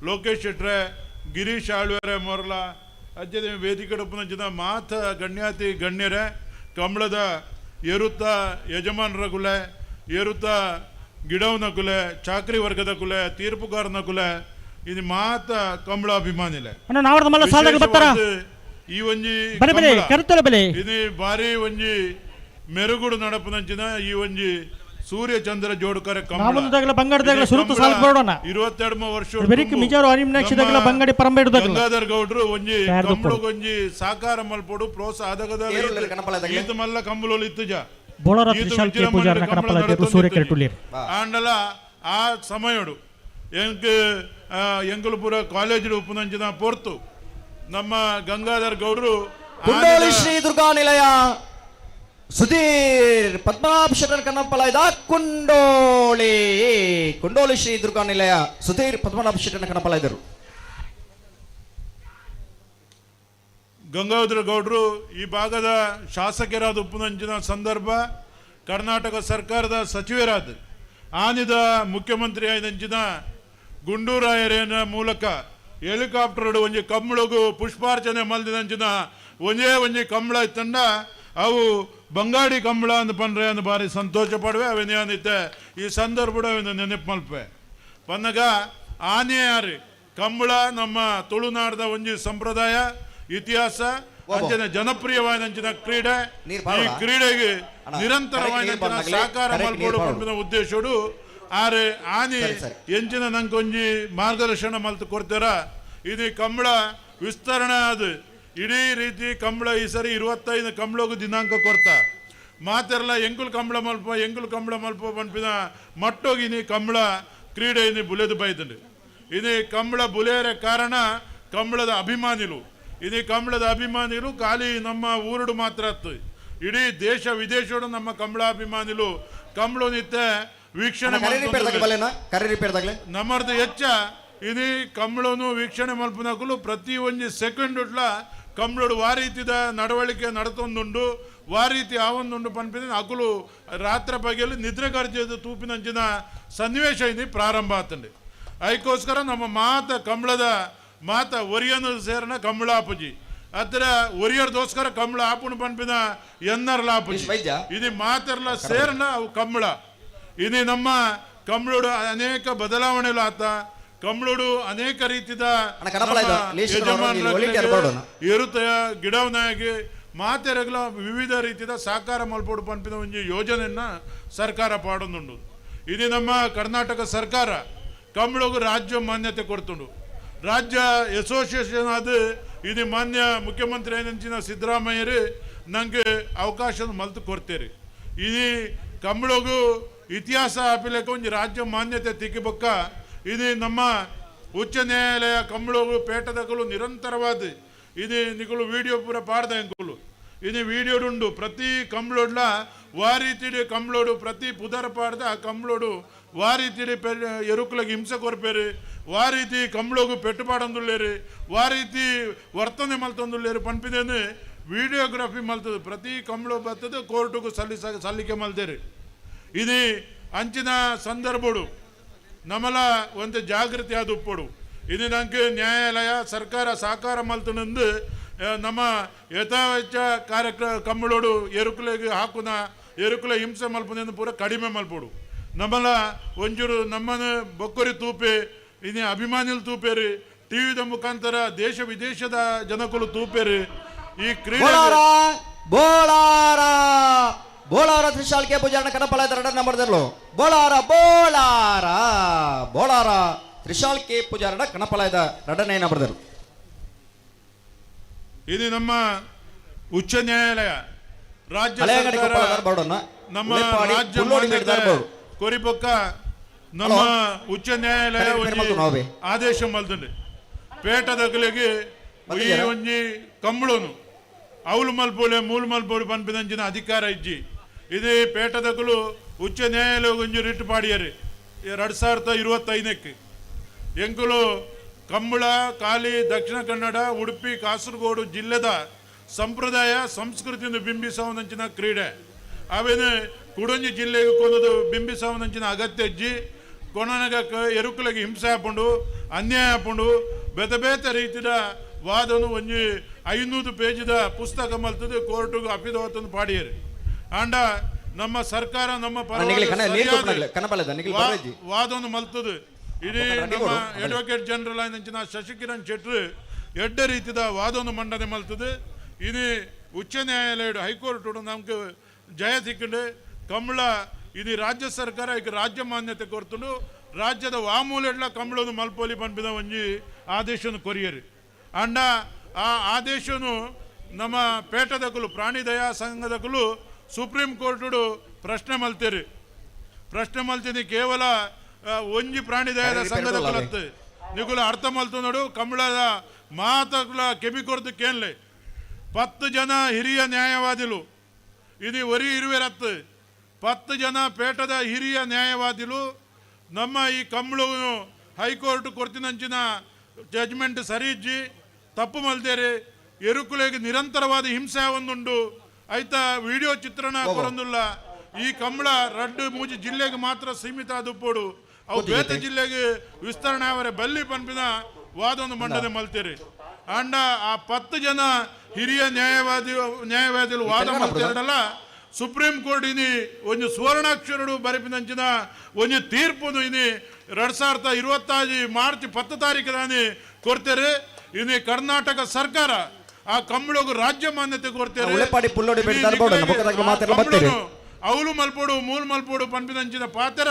[SPEAKER 13] ಲೋಕೇಶ್ ಶೆಟ್ರೆ ಗಿರೀಶ್ ಆಳ್ವೇರೆ ಮೊರಲ ಅಂಚನೆ ವೇದಿಕೆ ಉಪನಂಚಿನ ಮಾತ ಗಣ್ಯಾತಿ ಗಣ್ಯರೇ ಕಂಬಳದ ಏರುತ್ತ ಯಜಮಾನರ ಕುಲೆ ಏರುತ್ತ ಗಿಡವನ ಕುಲೆ ಚಾಕ್ರಿ ವರ್ಗದ ಕುಲೆ ತೀರ್ಪುಗಾರನ ಕುಲೆ ಇದು ಮಾತ ಕಂಬಳ ಅಭಿಮಾನಿಲೆ ಈ ಒಂಜಿ ಇದು ಬಾರಿ ಒಂಜಿ ಮೆರುಗುಡು ನಡಪುನಂಚಿನ ಈ ಒಂಜಿ ಸೂರ್ಯಚಂದ್ರ ಜೋಡುಕರೆ ಕಂಬಳ 22 ವರ್ಷ ಗಂಗಾಧರ್ ಗೌಡ್ರು ಒಂಜಿ ಕಂಬಳಗೊಂಜಿ ಸಾಕಾರ ಮಲ್ಪಡು ಪ್ರೋತ್ಸಾಹ ಅದಗದ ಈತ ಮಲ್ಲ ಕಂಬಳೋಲಿ ಇತ್ತುಜ ಆಂಡಲ ಆ ಸಮಯಡು ಎಂಕುಲಪುರ ಕಾಲೇಜ್ ಉಪನಂಚಿನ ಪೊರ್ತು ನಮ್ಮ ಗಂಗಾಧರ್ ಗೌಡ್ರು
[SPEAKER 17] ಶ್ರೀ ದುರ್ಗಾ ನಿಲಯ ಸುಧೀರ್ ಪದ್ಮನಾಭ ಶೆಟ್ಟರ್ ಕನ್ನಪ್ಪಲಾಯ್ದ ಕುಂಡೋಳಿ ಶ್ರೀ ದುರ್ಗಾ ನಿಲಯ ಸುಧೀರ್ ಪದ್ಮನಾಭ ಶೆಟ್ಟರ್ ಕನ್ನಪ್ಪಲಾಯ್ದರು.
[SPEAKER 13] ಗಂಗಾಧರ ಗೌಡ್ರು ಈ ಭಾಗದ ಶಾಸಕರಾದ ಉಪನಂಚಿನ ಸಂದರ್ಭ ಕರ್ನಾಟಕ ಸರ್ಕಾರದ ಸಚಿವರಾದ ಆನಿದ ಮುಖ್ಯಮಂತ್ರಿ ಆಯ್ದಂಚಿನ ಗುಂಡೂರಾಯರೇನ ಮೂಲಕ ಹೆಲಿಕಾಪ್ಟರ್ ಒಂಜಿ ಕಂಬಳಗು ಪುಷ್ಪಾರ್ಚನೆ ಮಲ್ದಿನಂಚಿನ ಒಂಜಿ ಕಂಬಳ ಇತ್ತಂಡ ಅವು ಬಂಗಾಡಿ ಕಂಬಳ ಅಂದ್ ಪಂಡ್ರೆ ಅಂದ್ ಬಾರಿ ಸಂತೋಷ ಪಡುವೆ ಅವೇನಿತ್ತೆ ಈ ಸಂದರ್ಭ ನೆನಪು ಮಲ್ಪೆ ಪನ್ನಗ ಆನೆ ಯಾರು ಕಂಬಳ ನಮ್ಮ ತುಳುನಾಡದ ಒಂಜಿ ಸಂಪ್ರದಾಯ ಇತಿಹಾಸ ಅಂಚನೆ ಜನಪ್ರಿಯವಾದಂಚಿನ ಕ್ರೀಡೆ. ಈ ಕ್ರೀಡೆಗೆ ನಿರಂತರವಾದ ಸಹಕಾರ ಮಲ್ಪಡು ಉದ್ದೇಶಡು ಆರೆ ಆನೆ ಎಂಚಿನ ನಂಗೊಂಜಿ ಮಾರ್ಗದರ್ಶನ ಮಲ್ತು ಕೊಡ್ತಾರ. ಇದು ಕಂಬಳ ವಿಸ್ತರಣೆ ಅದು ಇಡೀ ರೀತಿ ಕಂಬಳ ಈ ಸರಿ 25 ಕಂಬಳಗೂ ದಿನಾಂಕ ಕೊಡ್ತಾ ಮಾತೆಲ್ಲ ಎಂಕುಲ್ ಕಂಬಳ ಮಲ್ಪ ಪಂಪಿನ ಮಟ್ಟೋಗಿನಿ ಕಂಬಳ ಕ್ರೀಡೆ ಇನ್ನು ಬುಲೆದು ಬೈದಂಡು. ಇದು ಕಂಬಳ ಬುಲೆಯರ ಕಾರಣ ಕಂಬಳದ ಅಭಿಮಾನಿಲು. ಇದು ಕಂಬಳದ ಅಭಿಮಾನಿಲು ಖಾಲಿ ನಮ್ಮ ಊರುಡು ಮಾತ್ರ ಅತ್ತು, ಇಡೀ ದೇಶ ವಿದೇಶಡು ನಮ್ಮ ಕಂಬಳ ಅಭಿಮಾನಿಲು ಕಂಬಳ ನಿತ್ಯ ವೀಕ್ಷಣೆ ನಮ್ಮರ್ದು ಹೆಚ್ಚ ಇದು ಕಂಬಳನು ವೀಕ್ಷಣೆ ಮಲ್ಪನಕಲು ಪ್ರತಿ ಒಂಜಿ ಸೆಕೆಂಡ್ ಉಟ್ಲ ಕಂಬಳಡು ವಾರೀತಿದ ನಡವಳಿಕೆ ನಡತೊಂದುಂಡು ವಾರೀತಿ ಆವೊಂದುಂಡು ಪನ್ಪಿನ ಅಕುಲು ರಾತ್ರಿ ಬಗೆಯಲ್ಲಿ ನಿದ್ರೆ ಗರ್ಜದ ತೂಪಿನಂಚಿನ ಸನ್ನಿವೇಶ ಇದು ಪ್ರಾರಂಭ ಆತಂಡೆ. ಅದಕ್ಕೋಸ್ಕರ ನಮ್ಮ ಕಂಬಳದ ಮಾತ ಒರಿಯನು ಸೇರನ ಕಂಬಳ ಆಪುಜಿ ಹತ್ರ ಒರಿಯರ್ದೋಸ್ಕರ ಕಂಬಳ ಆಪುಣ ಪನ್ಪಿನ ಎನ್ನರ್ಲ ಆಪುಜಿ ಇದು ಮಾತೆರ್ಲ ಸೇರನ ಅವು ಕಂಬಳ. ಇದು ನಮ್ಮ ಕಂಬಳಡು ಅನೇಕ ಬದಲಾವಣೆಗಳು ಆತ ಕಂಬಳಡು ಅನೇಕ ರೀತಿಯ ಏರುತ್ತಯ ಗಿಡವನಾಗಿ ಮಾತೆರೆಗಳ ವಿವಿಧ ರೀತಿಯ ಸಾಕಾರ ಮಲ್ಪಡು ಪಂಪಿನ ಒಂದು ಯೋಜನೆಯನ್ನ ಸರ್ಕಾರ ಪಾಡೊಂದುಂಡು. ಇದು ನಮ್ಮ ಕರ್ನಾಟಕ ಸರ್ಕಾರ ಕಂಬಳಗೂ ರಾಜ್ಯ ಮಾನ್ಯತೆ ಕೊಡ್ತುಂಡು. ರಾಜ್ಯ ಅಸೋಸಿಯೇಷನ್ ಆದ ಇದು ಮಾನ್ಯ ಮುಖ್ಯಮಂತ್ರಿ ಏನಂಚಿನ ಸಿದ್ದರಾಮಯ್ಯರು ನಂಗೆ ಅವಕಾಶ ಮಲ್ತು ಕೊಡ್ತೇರಿ. ಇದು ಕಂಬಳಗೂ ಇತಿಹಾಸ ಅಪಿಲಕ್ಕೆ ಒಂದು ರಾಜ್ಯ ಮಾನ್ಯತೆ ತಿಕ್ಕಿಬಕ್ಕ. ಇದು ನಮ್ಮ ಉಚ್ಚ ನ್ಯಾಯಾಲಯ ಕಂಬಳಗಳು ಪೇಟದಗಳು ನಿರಂತರವಾದ ಇದು ನಿಗಳು ವಿಡಿಯೋ ಪೂರ ಪಾಡ್ದ ಎಂಕುಲು ಇದು ವಿಡಿಯೋಡುಂಡು ಪ್ರತಿ ಕಂಬಳೋಡ್ಲ ವಾರೀತಿಡಿ ಕಂಬಳೋಡು ಪ್ರತಿ ಪುದರ ಪಾಡ್ದ ಆ ಕಂಬಳೋಡು ವಾರೀತಿಡಿ ಎರುಕುಲಗೆ ಹಿಂಸೆ ಕೊರ್ಪೇರಿ ವಾರೀತಿ ಕಂಬಳಗು ಪೆಟ್ಟುಪಾಡಂದುಳ್ಳೇರಿ ವಾರೀತಿ ವರ್ತನೆ ಮಲ್ತೊಂದುಳ್ಳೇರಿ ಪನ್ಪಿದೇನು ವಿಡಿಯೋಗ್ರಫಿ ಮಲ್ತದೆ ಪ್ರತಿ ಕಂಬಳ ಬರ್ತದೆ ಕೋರ್టుకు ಸಲ್ಲಿಕೆ ಮಲ್ತೇರಿ. ಇದು ಅಂಚಿನ ಸಂದರ್ಭಡು ನಮ್ಮಲ ಒಂದು ಜಾಗೃತಿ ಅದು ಉಪ್ಪಡು. ಇದು ನಂಗೆ ನ್ಯಾಯಾಲಯ ಸರ್ಕಾರ ಸಾಕಾರ ಮಲ್ತನಂದು ನಮ್ಮ ಯಥಾವೆಚ್ಚ ಕಾರ್ಯಕ್ರಮ ಕಂಬಳೋಡು ಎರುಕುಲೆಗೆ ಹಾಕುನ ಎರುಕುಲ ಹಿಂಸೆ ಮಲ್ಪುನ ಪೂರ ಕಡಿಮೆ ಮಲ್ಪೋಡು ನಮ್ಮಲ್ಲ ಒಂಚೂರು ನಮ್ಮನ್ನು ಬೊಕ್ಕರಿ ತೂಪೆ ಇನ್ನು ಅಭಿಮಾನಿಗಳು ತೂಪೇರಿ ಟಿವಿದ ಮುಖಾಂತರ ದೇಶ ವಿದೇಶದ ಜನಕರು ತೂಪೇರಿ ಈ ಕ್ರೀಡೆ
[SPEAKER 17] ಬೋಳಾರ ಬೋಳಾರ ತ್ರಿಶಾಲ್ಕೆ ಪೂಜಾರಣ ಕನಪಲಾಯದ 2ನೇ ನಂಬರ್ದಲ್ಲೂ ಬೋಳಾರ ಬೋಳಾರ ಬೋಳಾರ ತ್ರಿಶಾಲ್ಕೆ ಪೂಜಾರಣ ಕನಪಲಾಯದ 2ನೇ ನಂಬರ್ದಲ್ಲೂ
[SPEAKER 13] ಇದು ನಮ್ಮ ಉಚ್ಚ ನ್ಯಾಯಾಲಯ ರಾಜ್ಯ ನಮ್ಮ ರಾಜ್ಯ ಕೊರಿಪೊಕ್ಕ ನಮ್ಮ ಉಚ್ಚ ನ್ಯಾಯಾಲಯ ಆದೇಶ ಮಲ್ದಂಡೆ ಪೇಟ ದಗಲಿಗೆ ಈ ಒಂಜಿ ಕಂಬಳನು ಅವಳು ಮಲ್ಪೋಳೆ ಮೂಲ ಮಲ್ಪೋಳೆ ಪನ್ಪಿದಂಚಿನ ಅಧಿಕಾರ ಇಜ್ಜಿ ಇದು ಪೇಟ ದಗಲು ಉಚ್ಚ ನ್ಯಾಯಾಲಯ ಒಂಜಿ ರಿಟ್ ಪಾಡಿಯರಿ 2025 ಎಂಕುಲು ಕಂಬಳ ಕಾಲಿ ದಕ್ಷಿಣ ಕನ್ನಡ ಉಡುಪಿ ಕಾಸರಗೋಡು ಜಿಲ್ಲೆದ ಸಂಪ್ರದಾಯ ಸಂಸ್ಕೃತಿಯನ್ನು ಬಿಂಬಿಸುವಂಚಿನ ಕ್ರೀಡೆ ಅವೇನು ಕುಡಂಜಿ ಜಿಲ್ಲೆಗೆ ಕೊಂದು ಬಿಂಬಿಸುವಂಚಿನ ಅಗತ್ಯ ಇಜ್ಜಿ ಕೊನಗ ಎರುಕುಲಿಗೆ ಹಿಂಸೆ ಹಾಕೊಂಡು ಅನ್ಯಾಯ ಹಾಕೊಂಡು ಬೇತೆ ರೀತಿಯ ವಾದನು ಒಂಜಿ 500 ಪೇಜಿದ ಪುಸ್ತಕ ಮಲ್ತದೆ ಕೋರ್ಟ್ಗೆ ಅಪಿದವತ್ತನ್ನು ಪಾಡಿಯರಿ ಆಂಡ ನಮ್ಮ ಸರ್ಕಾರ ನಮ್ಮ ವಾದವನ್ನು ಮಲ್ತದೆ ಇಡೀ ನಮ್ಮ ಅಡ್ವೊಕೇಟ್ ಜನರಲ್ ಆಯ್ನ ಶಶಿಕಿರಣ್ ಶೆಟ್ಟಿ ಎಡ್ಡ ರೀತಿಯ ವಾದವನ್ನು ಮಂಡನೆ ಮಲ್ತದೆ ಇದು ಉಚ್ಚ ನ್ಯಾಯಾಲಯ ಹೈಕೋರ್ಟ್ ನಮ್ಗೆ ಜಯ ಸಿಕ್ಕಂಡು ಕಂಬಳ ಇದು ರಾಜ್ಯ ಸರ್ಕಾರ ಈಗ ರಾಜ್ಯ ಮಾನ್ಯತೆ ಕೊರ್ತುಂಡು ರಾಜ್ಯದ ವಾಮೂಲೆಡ್ಲ ಕಂಬಳವನ್ನು ಮಲ್ಪೋಲಿ ಪನ್ಪಿದ ಒಂಜಿ ಆದೇಶವನ್ನು ಕೊರಿಯರಿ ಅಂಡ ಆ ಆದೇಶನು ನಮ್ಮ ಪೇಟದಕಲು ಪ್ರಾಣಿ ದಯಾ ಸಂಘದಕಲು ಸುಪ್ರೀಂ ಕೋರ್ಟ್ ಪ್ರಶ್ನೆ ಮಲ್ತೇರಿ ಪ್ರಶ್ನೆ ಮಲ್ತೀನಿ ಕೇವಲ ಒಂಜಿ ಪ್ರಾಣಿ ದಯದ ಸಂಘದಕಲತ್ತು ನಿಗುಲ ಅರ್ಥ ಮಲ್ತು ನೋಡು ಕಂಬಳದ ಮಾತಕಲ ಕೆಮಿಕೊರ್ದು ಕೇನ್ಲೆ 10 ಜನ ಹಿರಿಯ ನ್ಯಾಯವಾದಿಲು ಇದು ಒರಿ ಇರುವೆರತ್ತು 10 ಜನ ಪೇಟದ ಹಿರಿಯ ನ್ಯಾಯವಾದಿಲು ನಮ್ಮ ಈ ಕಂಬಳವನ್ನು ಹೈಕೋರ್ಟ್ ಕೊರ್ತಿನಂಚಿನ ಜಡ್ಜ್ಮೆಂಟ್ ಸರಿ ಇಜ್ಜಿ ತಪ್ಪು ಮಲ್ದೇರಿ ಎರುಕುಲೆಗೆ ನಿರಂತರವಾದ ಹಿಂಸೆ ಒಂದುಂಡು ಆಯ್ತ ವಿಡಿಯೋ ಚಿತ್ರಣ ಕೊರಂದುಲ್ಲ ಈ ಕಂಬಳ 2-3 ಜಿಲ್ಲೆಗೆ ಮಾತ್ರ ಸೀಮಿತ ಆದುಪ್ಪೋಡು ಅವು ಬೇತೆ ಜಿಲ್ಲೆಗೆ ವಿಸ್ತರಣೆ ಅವರೇ ಬಲ್ಲಿ ಪನ್ಪಿನ ವಾದವನ್ನು ಮಂಡನೆ ಮಲ್ತೇರಿ ಅಂಡ ಆ 10 ಜನ ಹಿರಿಯ ನ್ಯಾಯವಾದಿಗಳು ವಾದ ಮಲ್ತೇರಲ್ಲ ಸುಪ್ರೀಂ ಕೋರ್ಟ್ ಇನಿ ಒಂದು ಸುವರ್ಣಾಕ್ಷರಡು ಬರೆಪಿನಂಚಿನ ಒಂದು ತೀರ್ಪು ಇನಿ 2025 ಮಾರ್ಚ್ 10 ತಾರೀಕಿನ ಕೊಡ್ತೇರೆ ಇನ್ನು ಕರ್ನಾಟಕ ಸರ್ಕಾರ ಆ ಕಂಬಳಗೂ ರಾಜ್ಯ ಮಾನ್ಯತೆ ಕೊಡ್ತೇರೆ ಅವಳು ಮಲ್ಪೋಡು ಮೂಲ ಮಲ್ಪೋಡು ಪನ್ಪಿನಂಚಿನ ಪಾತ್ರ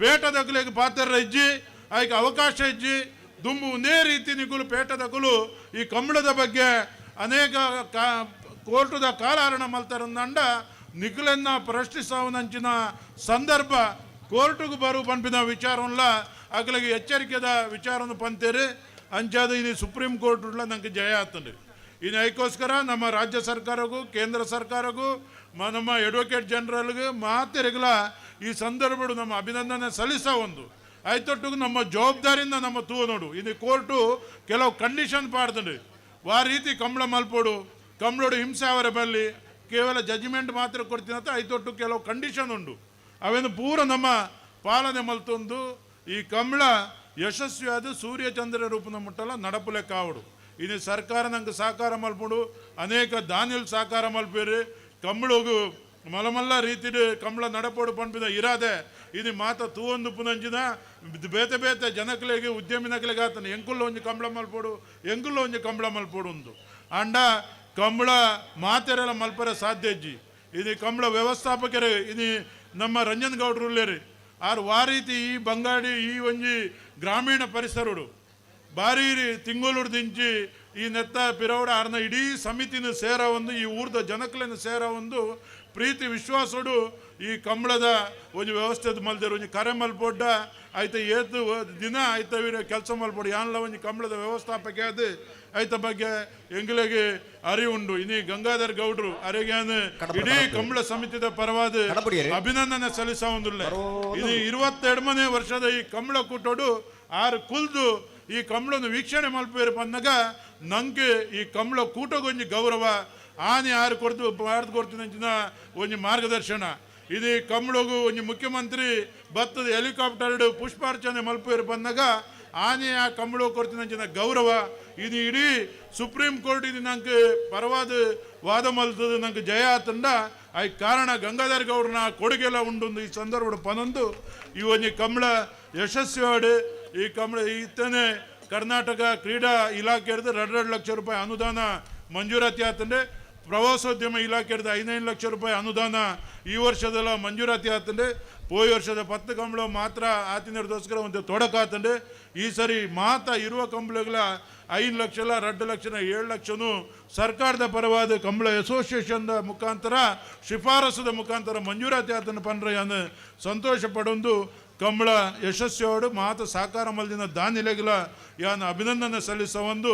[SPEAKER 13] ಪೇಟದಕಲಿಗೆ ಪಾತ್ರ ಇಜ್ಜಿ ಆಯ್ಕೆ ಅವಕಾಶ ಇಜ್ಜಿ ದುಂಬು ಒಂದೇ ರೀತಿ ನಿಗುಲು ಪೇಟದಕಲು ಈ ಕಂಬಳದ ಬಗ್ಗೆ ಅನೇಕ ಕೋರ್ಟದ ಕಾಲಹರಣ ಮಲ್ತಾರಂದಂಡ ನಿಖಲನ್ನ ಪ್ರಶ್ನಿಸುವಂಚಿನ ಸಂದರ್ಭ ಕೋರ್ಟ್ಗೆ ಬರು ಪನ್ಪಿನ ವಿಚಾರವಲ್ಲ ಅಕಲಿಗೆ ಎಚ್ಚರಿಕೆದ ವಿಚಾರವನ್ನು ಪಂತೇರಿ ಅಂಚಾದ ಇನ್ನು ಸುಪ್ರೀಂ ಕೋರ್ಟ್ ನಂಗೆ ಜಯ ಆಗ್ತದೆ ಇನ್ನು ಅದಕ್ಕೋಸ್ಕರ ನಮ್ಮ ರಾಜ್ಯ ಸರ್ಕಾರಕ್ಕೂ ಕೇಂದ್ರ ಸರ್ಕಾರಕ್ಕೂ ನಮ್ಮ ಅಡ್ವೊಕೇಟ್ ಜನರಲ್ಗೆ ಮಾತೆರೆಗಳ ಈ ಸಂದರ್ಭಗಳು ನಮ್ಮ ಅಭಿನಂದನೆ ಸಲ್ಲಿಸ ಒಂದು ಆಯ್ತೊಟ್ಟಿಗೆ ನಮ್ಮ ಜವಾಬ್ದಾರಿಯಿಂದ ನಮ್ಮ ತೂವ ನೋಡು ಇನ್ನು ಕೋರ್ಟು ಕೆಲವು ಕಂಡೀಷನ್ ಪಾಡ್ತದೆ ಆ ರೀತಿ ಕಂಬಳ ಮಲ್ಪೋಡು ಕಂಬಳೋಡು ಹಿಂಸೆ ಅವರ ಬಲ್ಲಿ ಕೇವಲ ಜಡ್ಜ್ಮೆಂಟ್ ಮಾತ್ರ ಕೊಡ್ತೀನಿ ಅಂತ ಐತೊಟ್ಟು ಕೆಲವು ಕಂಡೀಷನ್ ಉಂಟು ಅವೇನು ಪೂರ ನಮ್ಮ ಪಾಲನೆ ಮಲ್ತೊಂದು ಈ ಕಂಬಳ ಯಶಸ್ವಿಯಾದ ಸೂರ್ಯಚಂದ್ರ ರೂಪದ ಮುಟ್ಟಲ್ಲ ನಡಪಲೆ ಕಾವಡು ಇನ್ನು ಸರ್ಕಾರ ನಂಗೆ ಸಹಕಾರ ಮಲ್ಪಡು ಅನೇಕ ದಾನಿಲ್ ಸಹಕಾರ ಮಲ್ಪೇರಿ ಕಂಬಳಗು ಮಲಮಲ್ಲ ರೀತಿ ಕಂಬಳ ನಡಪೋಡು ಪಂಪಿದ ಇರಾದೆ ಇದು ಮಾತ ತೂವೊಂದು ಪುನಂಜಿನ ಬೇತೆ ಜನಕಲಿಗೆ ಉದ್ಯಮಿನಕಲಿಗೆ ಆತನ ಎಂಕುಲ್ಲ ಒಂಜಿ ಕಂಬಳ ಮಲ್ಪೋಡು ಎಂಕುಲ್ಲ ಒಂಜಿ ಕಂಬಳ ಮಲ್ಪೋಡು ಒಂದು ಅಂಡ ಕಂಬಳ ಮಾತೆರೆಲ್ಲ ಮಲ್ಪರ ಸಾಧ್ಯ ಇಜ್ಜಿ ಇದು ಕಂಬಳ ವ್ಯವಸ್ಥಾಪಕರೇ ಇದು ನಮ್ಮ ರಂಜನ್ ಗೌಡ್ರು ಉಳ್ಳೇರಿ ಆರು ಆ ರೀತಿ ಈ ಬಂಗಾಡಿ ಈ ಒಂಜಿ ಗ್ರಾಮೀಣ ಪರಿಸರಡು ಭಾರಿ ತಿಂಗಳು ದಿಂಚಿ ಈ ನೆತ್ತ ಪಿರವಡ ಆರ್ನ ಇಡೀ ಸಮಿತಿನ ಸೇರ ಒಂದು ಈ ಊರ್ದ ಜನಕಲಿನ ಸೇರ ಒಂದು ಪ್ರೀತಿ ವಿಶ್ವಾಸಡು ಈ ಕಂಬಳದ ಒಂದು ವ್ಯವಸ್ಥೆ ಮಲ್ದೇರು ಒಂದು ಕರೆ ಮಲ್ಪೊಡ್ಡ ಆಯ್ತ ಏತು ದಿನ ಆಯ್ತ ಕೆಲಸ ಮಲ್ಪೊಡು ಯಾನ್ಲ ಒಂದು ಕಂಬಳದ ವ್ಯವಸ್ಥಾಪಕ ಅದು ಆಯ್ತ ಬಗ್ಗೆ ಎಂಗ್ಲಿಗೆ ಅರಿವುಂಡು ಇನ್ನು ಗಂಗಾಧರ್ ಗೌಡ್ರು ಅರಿಗಾನ ಇಡೀ ಕಂಬಳ ಸಮಿತಿದ ಪರವಾದ ಅಭಿನಂದನೆ ಸಲ್ಲಿಸ ಒಂದಿಲ್ಲ ಇದು 22ನೇ ವರ್ಷದ ಈ ಕಂಬಳ ಕೂಟೋಡು ಆರು ಕುಲ್ದು ಈ ಕಂಬಳನ್ನು ವೀಕ್ಷಣೆ ಮಲ್ಪೇರು ಬಂದಾಗ ನಂಗೆ ಈ ಕಂಬಳ ಕೂಟಗೊಂಜಿ ಗೌರವ ಆನೆ ಯಾರು ಕೊಡ್ತೀನಿ ಒಂಜಿ ಮಾರ್ಗದರ್ಶನ ಇದು ಕಂಬಳಗೂ ಒಂಜಿ ಮುಖ್ಯಮಂತ್ರಿ ಭತ್ತದ ಹೆಲಿಕಾಪ್ಟರ್ ಪುಷ್ಪಾರ್ಚನೆ ಮಲ್ಪೇರು ಬಂದಾಗ ಆನೆ ಆ ಕಂಬಳ ಕೊಡ್ತಿನ ಗೌರವ ಇದು ಇಡೀ ಸುಪ್ರೀಂ ಕೋರ್ಟ್ ಇದು ನಂಗೆ ಪರವಾದ ವಾದ ಮಲ್ತದ ನಂಗೆ ಜಯ ಆತಂಡ ಆಯ್ ಕಾರಣ ಗಂಗಾಧರ್ ಗೌಡ್ರನ ಕೊಡುಗೆಲ್ಲ ಉಂಡು ಈ ಸಂದರ್ಭ ಪನೊಂದು ಈ ಒಂಜಿ ಕಂಬಳ ಯಶಸ್ವಿಯಾಡು ಈ ಕಂಬಳ ಇತ್ತನೆ ಕರ್ನಾಟಕ ಕ್ರೀಡಾ ಇಲಾಖೆ ಹಿಡಿದು 2 ಲಕ್ಷ ರೂಪಾಯಿ ಅನುದಾನ ಮಂಜೂರಾತಿ ಆತಂಡೆ ಪ್ರವಾಸೋದ್ಯಮ ಇಲಾಖೆ ಹಿಡಿದು 5 ಲಕ್ಷ ರೂಪಾಯಿ ಅನುದಾನ ಈ ವರ್ಷದೆಲ್ಲ ಮಂಜೂರಾತಿ ಆತಂಡೆ ಹೋದ ವರ್ಷದ 10 ಕಂಬಳ ಮಾತ್ರ ಆತಿನರ್ದೋಸ್ಕರ ಒಂದು ತೊಡಕಾತಂಡೆ ಈ ಸರಿ ಮಾತ ಇರುವ ಕಂಬಳಗಳ 5 ಲಕ್ಷ 2 ಲಕ್ಷ 7 ಲಕ್ಷನು ಸರ್ಕಾರದ ಪರವಾದ ಕಂಬಳ ಅಸೋಸಿಯೇಷನ್ ಮುಖಾಂತರ ಶಿಫಾರಸದ ಮುಖಾಂತರ ಮಂಜೂರಾತಿ ಆತನ ಪನ್ರಯ್ಯನ ಸಂತೋಷ ಪಡೊಂದು ಕಂಬಳ ಯಶಸ್ವಿಯೋಡು ಮಾತ ಸಾಕಾರ ಮಲ್ದಿನ ದಾನಿಲೆಗಳ ಯಾನ ಅಭಿನಂದನೆ ಸಲ್ಲಿಸ ಒಂದು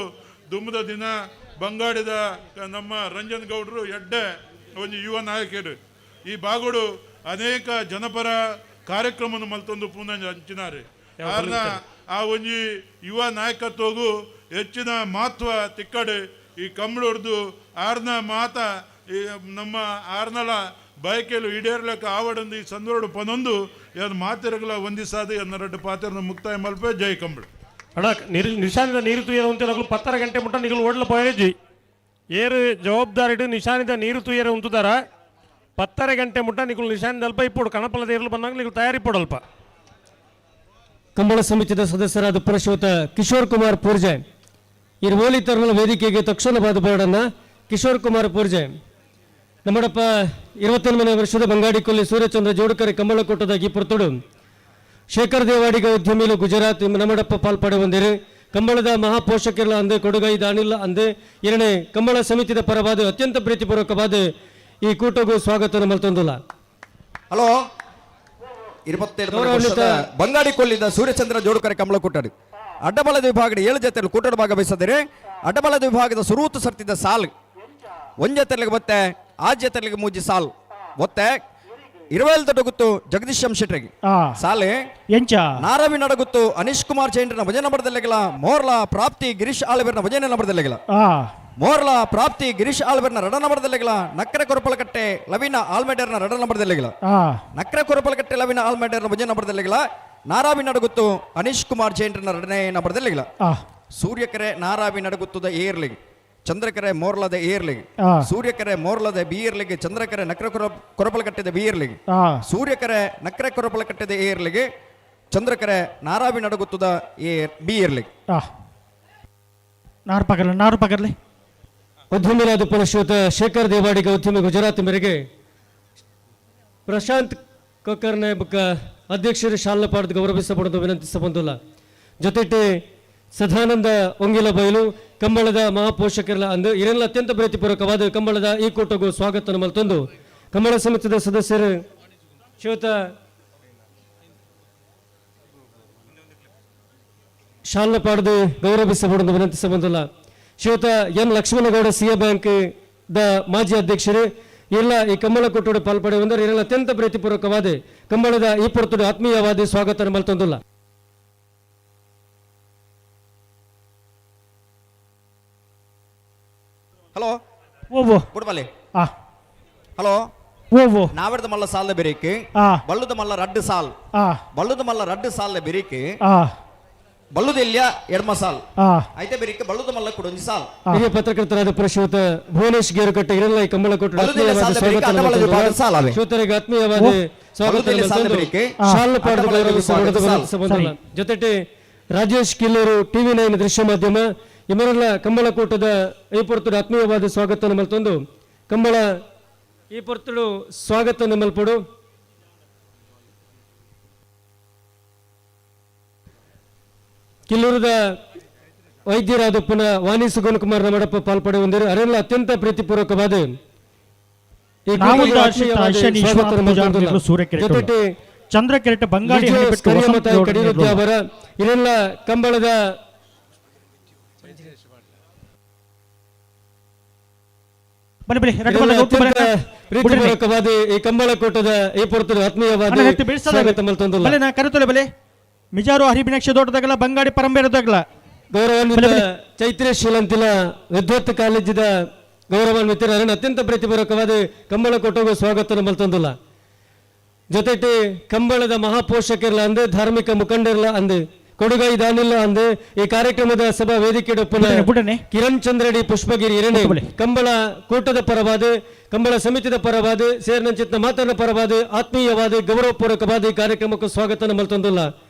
[SPEAKER 13] ದುಮ್ಮದ ದಿನ ಬಂಗಾಡಿದ ನಮ್ಮ ರಂಜನ್ ಗೌಡರು ಎಡ್ಡೆ ಒಂದು ಯುವ ನಾಯಕರು ಈ ಬಾಗೋಡು ಅನೇಕ ಜನಪರ ಕಾರ್ಯಕ್ರಮ ಮಲ್ತೊಂದು ಪೂನ ಹಂಚಿನಾರೆ ಕಾರಣ ಆ ಒಂಜಿ ಯುವ ನಾಯಕತ್ವಗೂ ಹೆಚ್ಚಿನ ಮಹತ್ವ ತಿಕ್ಕಡೆ ಈ ಕಂಬಳೊಡ್ದು ಆರ್ನ ಮಾತ ಈ ನಮ್ಮ ಆರ್ನಲ ಬಯಕೆಲು ಈಡೇರ್ಲಕ್ಕ ಆವಡಂದು ಈ ಸಂದರ್ಭ ಪನೊಂದು ಯಾರು ಮಾತಿರಗಲ ಒಂದಿಸಾದ 2 ಪಾತ್ರನ ಮುಕ್ತಾಯ ಮಲ್ಪೆ ಜೈ ಕಂಬಳ
[SPEAKER 20] ಅಡ ನಿಶಾನಿದ ನೀರು ತುಯ್ಯರು ಅಂತ 10 ಗಂಟೆ ಮುಟ್ಟ ನಿಗಳು ಓಡ್ಲ ಪೋಯಜಿ ಏರು ಜವಾಬ್ದಾರಿ ನಿಶಾನಿದ ನೀರು ತುಯ್ಯರು ಉಂಟುದಾರ 10 ಗಂಟೆ ಮುಟ್ಟ ನಿಗಳು ನಿಶಾನಿದ ಅಲ್ಪ ಇಪ್ಪಡು ಕಣಪಲ್ಲದ ಇರಲು ಬಂದಾಗ ನೀವು ತಯಾರಿ ಪಡಲ್ಪ
[SPEAKER 8] ಕಂಬಳ ಸಮಿತಿಯ ಸದಸ್ಯರಾದ ಪುರಶ್ರೋತ ಕಿಶೋರ್ ಕುಮಾರ್ ಪೂರ್ಜೆ ಇರುವೋಲಿ ತರುಣ ವೇದಿಕೆಗೆ ತಕ್ಷಣ ಬಾಧಪಡನ್ನ ಕಿಶೋರ್ ಕುಮಾರ್ ಪೂರ್ಜೆ ನಮ್ಮಡಪ್ಪ 28ನೇ ವರ್ಷದ ಬಂಗಾಡಿ ಕೊಲ್ಲಿ ಸೂರ್ಯಚಂದ್ರ ಜೋಡುಕರೆ ಕಂಬಳ ಕೊಟ್ಟದಾಗಿ ಪುರ್ತುಡು ಶೇಖರ್ ದೇವಾಡಿಗ ಉದ್ಯಮಿಲು ಗುಜರಾತ್ ನಮ್ಮಡಪ್ಪ ಪಾಲ್ಪಡೆ ಹೊಂದಿರು ಕಂಬಳದ ಮಹಾಪೋಷಕರೆಲ್ಲ ಅಂದೆ ಕೊಡುಗೈ ದಾನಿಲ್ಲ ಅಂದೆ 2ನೇ ಕಂಬಳ ಸಮಿತಿಯ ಪರವಾದ ಅತ್ಯಂತ ಪ್ರೀತಿಪೂರ್ವಕವಾದ ಈ ಕೂಟಗೂ ಸ್ವಾಗತ ಮಲ್ತೊಂದುಲ್ಲ.
[SPEAKER 17] ಹಲೋ 27 ವರ್ಷದ ಬಂಗಾಡಿ ಕೊಲ್ಲಿದ ಸೂರ್ಯಚಂದ್ರ ಜೋಡುಕರೆ ಕಂಬಳ ಕೂಟಡು ಅಡ್ಡಬಲದ ವಿಭಾಗದ 7 ಜೊತೆಯಲ್ಲಿ ಕೂಟದ ಭಾಗವಹಿಸಿದರೆ ಅಡ್ಡಬಲದ ವಿಭಾಗದ ಸುರೂತು ಸರ್ತಿದ ಸಾಲ್ ಒಂಜತೆಲಿಗೆ ಮತ್ತೆ ಆ ಜೊತೆಲಿಗೆ ಮೂಜಿ ಸಾಲ್ ಒತ್ತೆ 20 ದೊಡ್ಡಗುತ್ತು ಜಗದೀಶ್ ಎಂ ಶೆಟ್ರಿಗೆ ಸಾಲೆ
[SPEAKER 9] ಎಂಚ
[SPEAKER 17] ನಾರಾವಿ ನಡಗುತ್ತು ಅನೀಶ್ ಕುಮಾರ್ ಜೈನ್ರನ ಭಜನ ನಂಬರ್ದಲ್ಲೆಗಲ ಮೋರ್ಲಾ ಪ್ರಾಪ್ತಿ ಗಿರೀಶ್ ಆಳ್ವೆರ್ನ ಭಜನೆ ನಂಬರ್ದಲ್ಲೆಗಲ ಮೋರ್ಲಾ ಪ್ರಾಪ್ತಿ ಗಿರೀಶ್ ಆಳ್ವೆರ್ನ ರಡ ನಂಬರ್ದಲ್ಲೆಗಲ ನಕ್ಕರೆ ಕೊರಪಲಕಟ್ಟೆ ಲವಿನ ಆಲ್ಮೆಡರ್ನ ರಡ ನಂಬರ್ದಲ್ಲೆಗಲ ನಕ್ಕರೆ ಕೊರಪಲಕಟ್ಟೆ ಲವಿನ ಆಲ್ಮೆಡರ್ನ ಭಜನೆ ನಂಬರ್ದಲ್ಲೆಗಲ ನಾರಾವಿ ನಡಗುತ್ತು ಅನೀಶ್ ಕುಮಾರ್ ಜೈನ್ರನ ರಡನೆ ನಂಬರ್ದಲ್ಲೆಗಲ ಸೂರ್ಯಕೆರೆ ನಾರಾವಿ ನಡಗುತ್ತದ ಏರ್ಲಿಗೆ ಚಂದ್ರಕೆರೆ ಮೋರ್ಲದ ಏರ್ಲಿಗೆ ಸೂರ್ಯಕೆರೆ ಮೋರ್ಲದ ಬಿ ಏರ್ಲಿಗೆ ಚಂದ್ರಕೆರೆ ನಕ್ರೆ ಕೊರಪಲಕಟ್ಟೆದ ಬಿ ಏರ್ಲಿಗೆ ಸೂರ್ಯಕೆರೆ ನಕ್ರೆ ಕೊರಪಲಕಟ್ಟೆದ ಏರ್ಲಿಗೆ ಚಂದ್ರಕೆರೆ ನಾರಾವಿ ನಡಗುತ್ತದ ಬಿ ಏರ್ಲಿಗೆ
[SPEAKER 9] ನಾರು ಪಗರ್ಲಿ
[SPEAKER 8] ಉದ್ಯಮಿರಾದ ಪುರಶ್ರೋತ ಶೇಖರ್ ದೇವಾಡಿಗ ಉದ್ಯಮಿ ಗುಜರಾತ್ ಮೇರೆಗೆ ಪ್ರಶಾಂತ್ ಕೊಕ್ಕರ್ನೆ ಬುಕ್ಕ ಅಧ್ಯಕ್ಷರು ಶಾಲಾ ಪಾಡದ ಗೌರವಿಸಬಹುದು ವಿನಂತಿಸಬಂದಿಲ್ಲ ಜೊತೆಗೆ ಸದಾನಂದ ಒಂಗಿಲ ಬಯಲು ಕಂಬಳದ ಮಹಾಪೋಷಕರೆಲ್ಲ ಅಂದು ಇದೆಲ್ಲ ಅತ್ಯಂತ ಪ್ರೀತಿಪೂರ್ವಕವಾದ ಕಂಬಳದ ಈ ಕೂಟಗೂ ಸ್ವಾಗತ ಮಲ್ತೊಂದು ಕಂಬಳ ಸಮಿತಿಯ ಸದಸ್ಯರು ಶ್ರೀಯುತ ಶಾಲಾ ಪಾಡದು ಗೌರವಿಸಬಹುದು ವಿನಂತಿಸಬಂದಿಲ್ಲ Shriyuta N Lakshmanagowda CA bank ದ ಮಾಜಿ ಅಧ್ಯಕ್ಷರು ಎಲ್ಲ ಈ ಕಂಬಳ ಕೂಟೋಡು ಪಾಲ್ಪಡೆ ಬಂದರೆ ಇದೆಲ್ಲ ಅತ್ಯಂತ ಪ್ರೀತಿಪೂರ್ವಕವಾದ ಕಂಬಳದ ಈ ಪೊರ್ತುಡು ಆತ್ಮೀಯವಾದ ಸ್ವಾಗತ ಮಲ್ತೊಂದಿಲ್ಲ.
[SPEAKER 17] ಹಲೋ ಬುಡ್ಬಲೆ ಹಲೋ ನಾವರ್ದ ಮಲ್ಲ ಸಾಲ ಬೆರೇಕೆ ಬಲ್ಲುದ ಮಲ್ಲ ರಡ್ಡು ಸಾಲ್ ಬಲ್ಲುದ ಮಲ್ಲ ರಡ್ಡು ಸಾಲ ಬೆರೇಕೆ ಬಲ್ಲುದ ಇಲ್ಯ ಎಡ್ಮ ಸಾಲ್ ಐತೆ ಬೆರೇಕೆ ಬಲ್ಲುದ ಮಲ್ಲ ಕೊಡೊಂಜಿ ಸಾಲ್
[SPEAKER 8] ಹಿರಿಯ ಪತ್ರಕರ್ತರಾದ ಪುರಶ್ರೋತ ಭುವನೇಶ್ ಗೇರುಕಟ್ಟೆ ಇರಲ್ಲ ಈ ಕಂಬಳ ಕೊಟ್ಟು ಶ್ರೋತರಿಗೆ ಆತ್ಮೀಯವಾದ ಸ್ವಾಗತ ಶಾಲಾ ಪಾಡದ ಗೌರವಿಸಬಹುದು ಜೊತೆಗೆ ರಾಜೇಶ್ ಕಿಲ್ಲೂರು TV9 ದೃಶ್ಯ ಮಾಧ್ಯಮ ಇವರೆಲ್ಲ ಕಂಬಳ ಕೂಟದ ಈ ಪೊರ್ತುಡು ಆತ್ಮೀಯವಾದ ಸ್ವಾಗತ ಮಲ್ತೊಂದು ಕಂಬಳ ಈ ಪೊರ್ತುಡು ಸ್ವಾಗತ ಮಲ್ಪಡು ಕಿಲ್ಲೂರದ ವೈದ್ಯರಾದ ಪುನಃ ವಾಣಿ ಸುಗನ್ ಕುಮಾರ್ ನಮ್ಮಡಪ್ಪ ಪಾಲ್ಪಡೆ ಹೊಂದಿರು ಅವರೆಲ್ಲ ಅತ್ಯಂತ ಪ್ರೀತಿಪೂರ್ವಕವಾದ ಜೊತೆಗೆ
[SPEAKER 9] ಚಂದ್ರಕೆರೆಟ ಬಂಗಾಡಿ
[SPEAKER 8] ಅವರ ಇದೆಲ್ಲ ಕಂಬಳದ ಪ್ರೀತಿಪೂರ್ವಕವಾದ ಈ ಕಂಬಳ ಕೂಟದ ಈ ಪೊರ್ತುಡು ಆತ್ಮೀಯವಾದ ಸ್ವಾಗತ ಮಲ್ತೊಂದು
[SPEAKER 9] ಕರೆತೊಲೆ ಬಲೆ ಮಿಜಾರು ಹರಿಬಿನಕ್ಷ ದೊಡ್ಡದಾಗಲ ಬಂಗಾಡಿ ಪರಂಬೇರದಾಗಲ
[SPEAKER 8] ಗೌರವಾನ್ವಿತ ಚೈತ್ರ್ಯಶೀಲಂತಿಲ ವಿದ್ವತ್ ಕಾಲೇಜಿದ ಗೌರವಾನ್ವಿತರ ಅತ್ಯಂತ ಪ್ರೀತಿಪೂರ್ವಕವಾದ ಕಂಬಳ ಕೊಟ್ಟೋಗ ಸ್ವಾಗತ ಮಲ್ತೊಂದಿಲ್ಲ ಜೊತೆಗೆ ಕಂಬಳದ ಮಹಾಪೋಷಕರಲ್ಲ ಅಂದೆ ಧಾರ್ಮಿಕ ಮುಖಂಡರಲ್ಲ ಅಂದೆ ಕೊಡುಗೈ ದಾನಿಲ್ಲ ಅಂದು ಈ ಕಾರ್ಯಕ್ರಮದ ಸಭಾ ವೇದಿಕೆ ಕಿರಣ್ ಚಂದ್ರಡಿ ಪುಷ್ಪಗಿರಿ ಎರಡನೇ ಕಂಬಳ ಕೂಟದ ಪರವಾದ ಕಂಬಳ ಸಮಿತಿದ ಪರವಾದ ಸೇರಿನಂಚಿತ್ನ ಮಾತನ ಪರವಾದ ಆತ್ಮೀಯವಾದ ಗೌರವಪೂರ್ವಕವಾದ ಈ ಕಾರ್ಯಕ್ರಮಕ್ಕೂ ಸ್ವಾಗತ ಮಲ್ತೊಂದಿಲ್ಲ.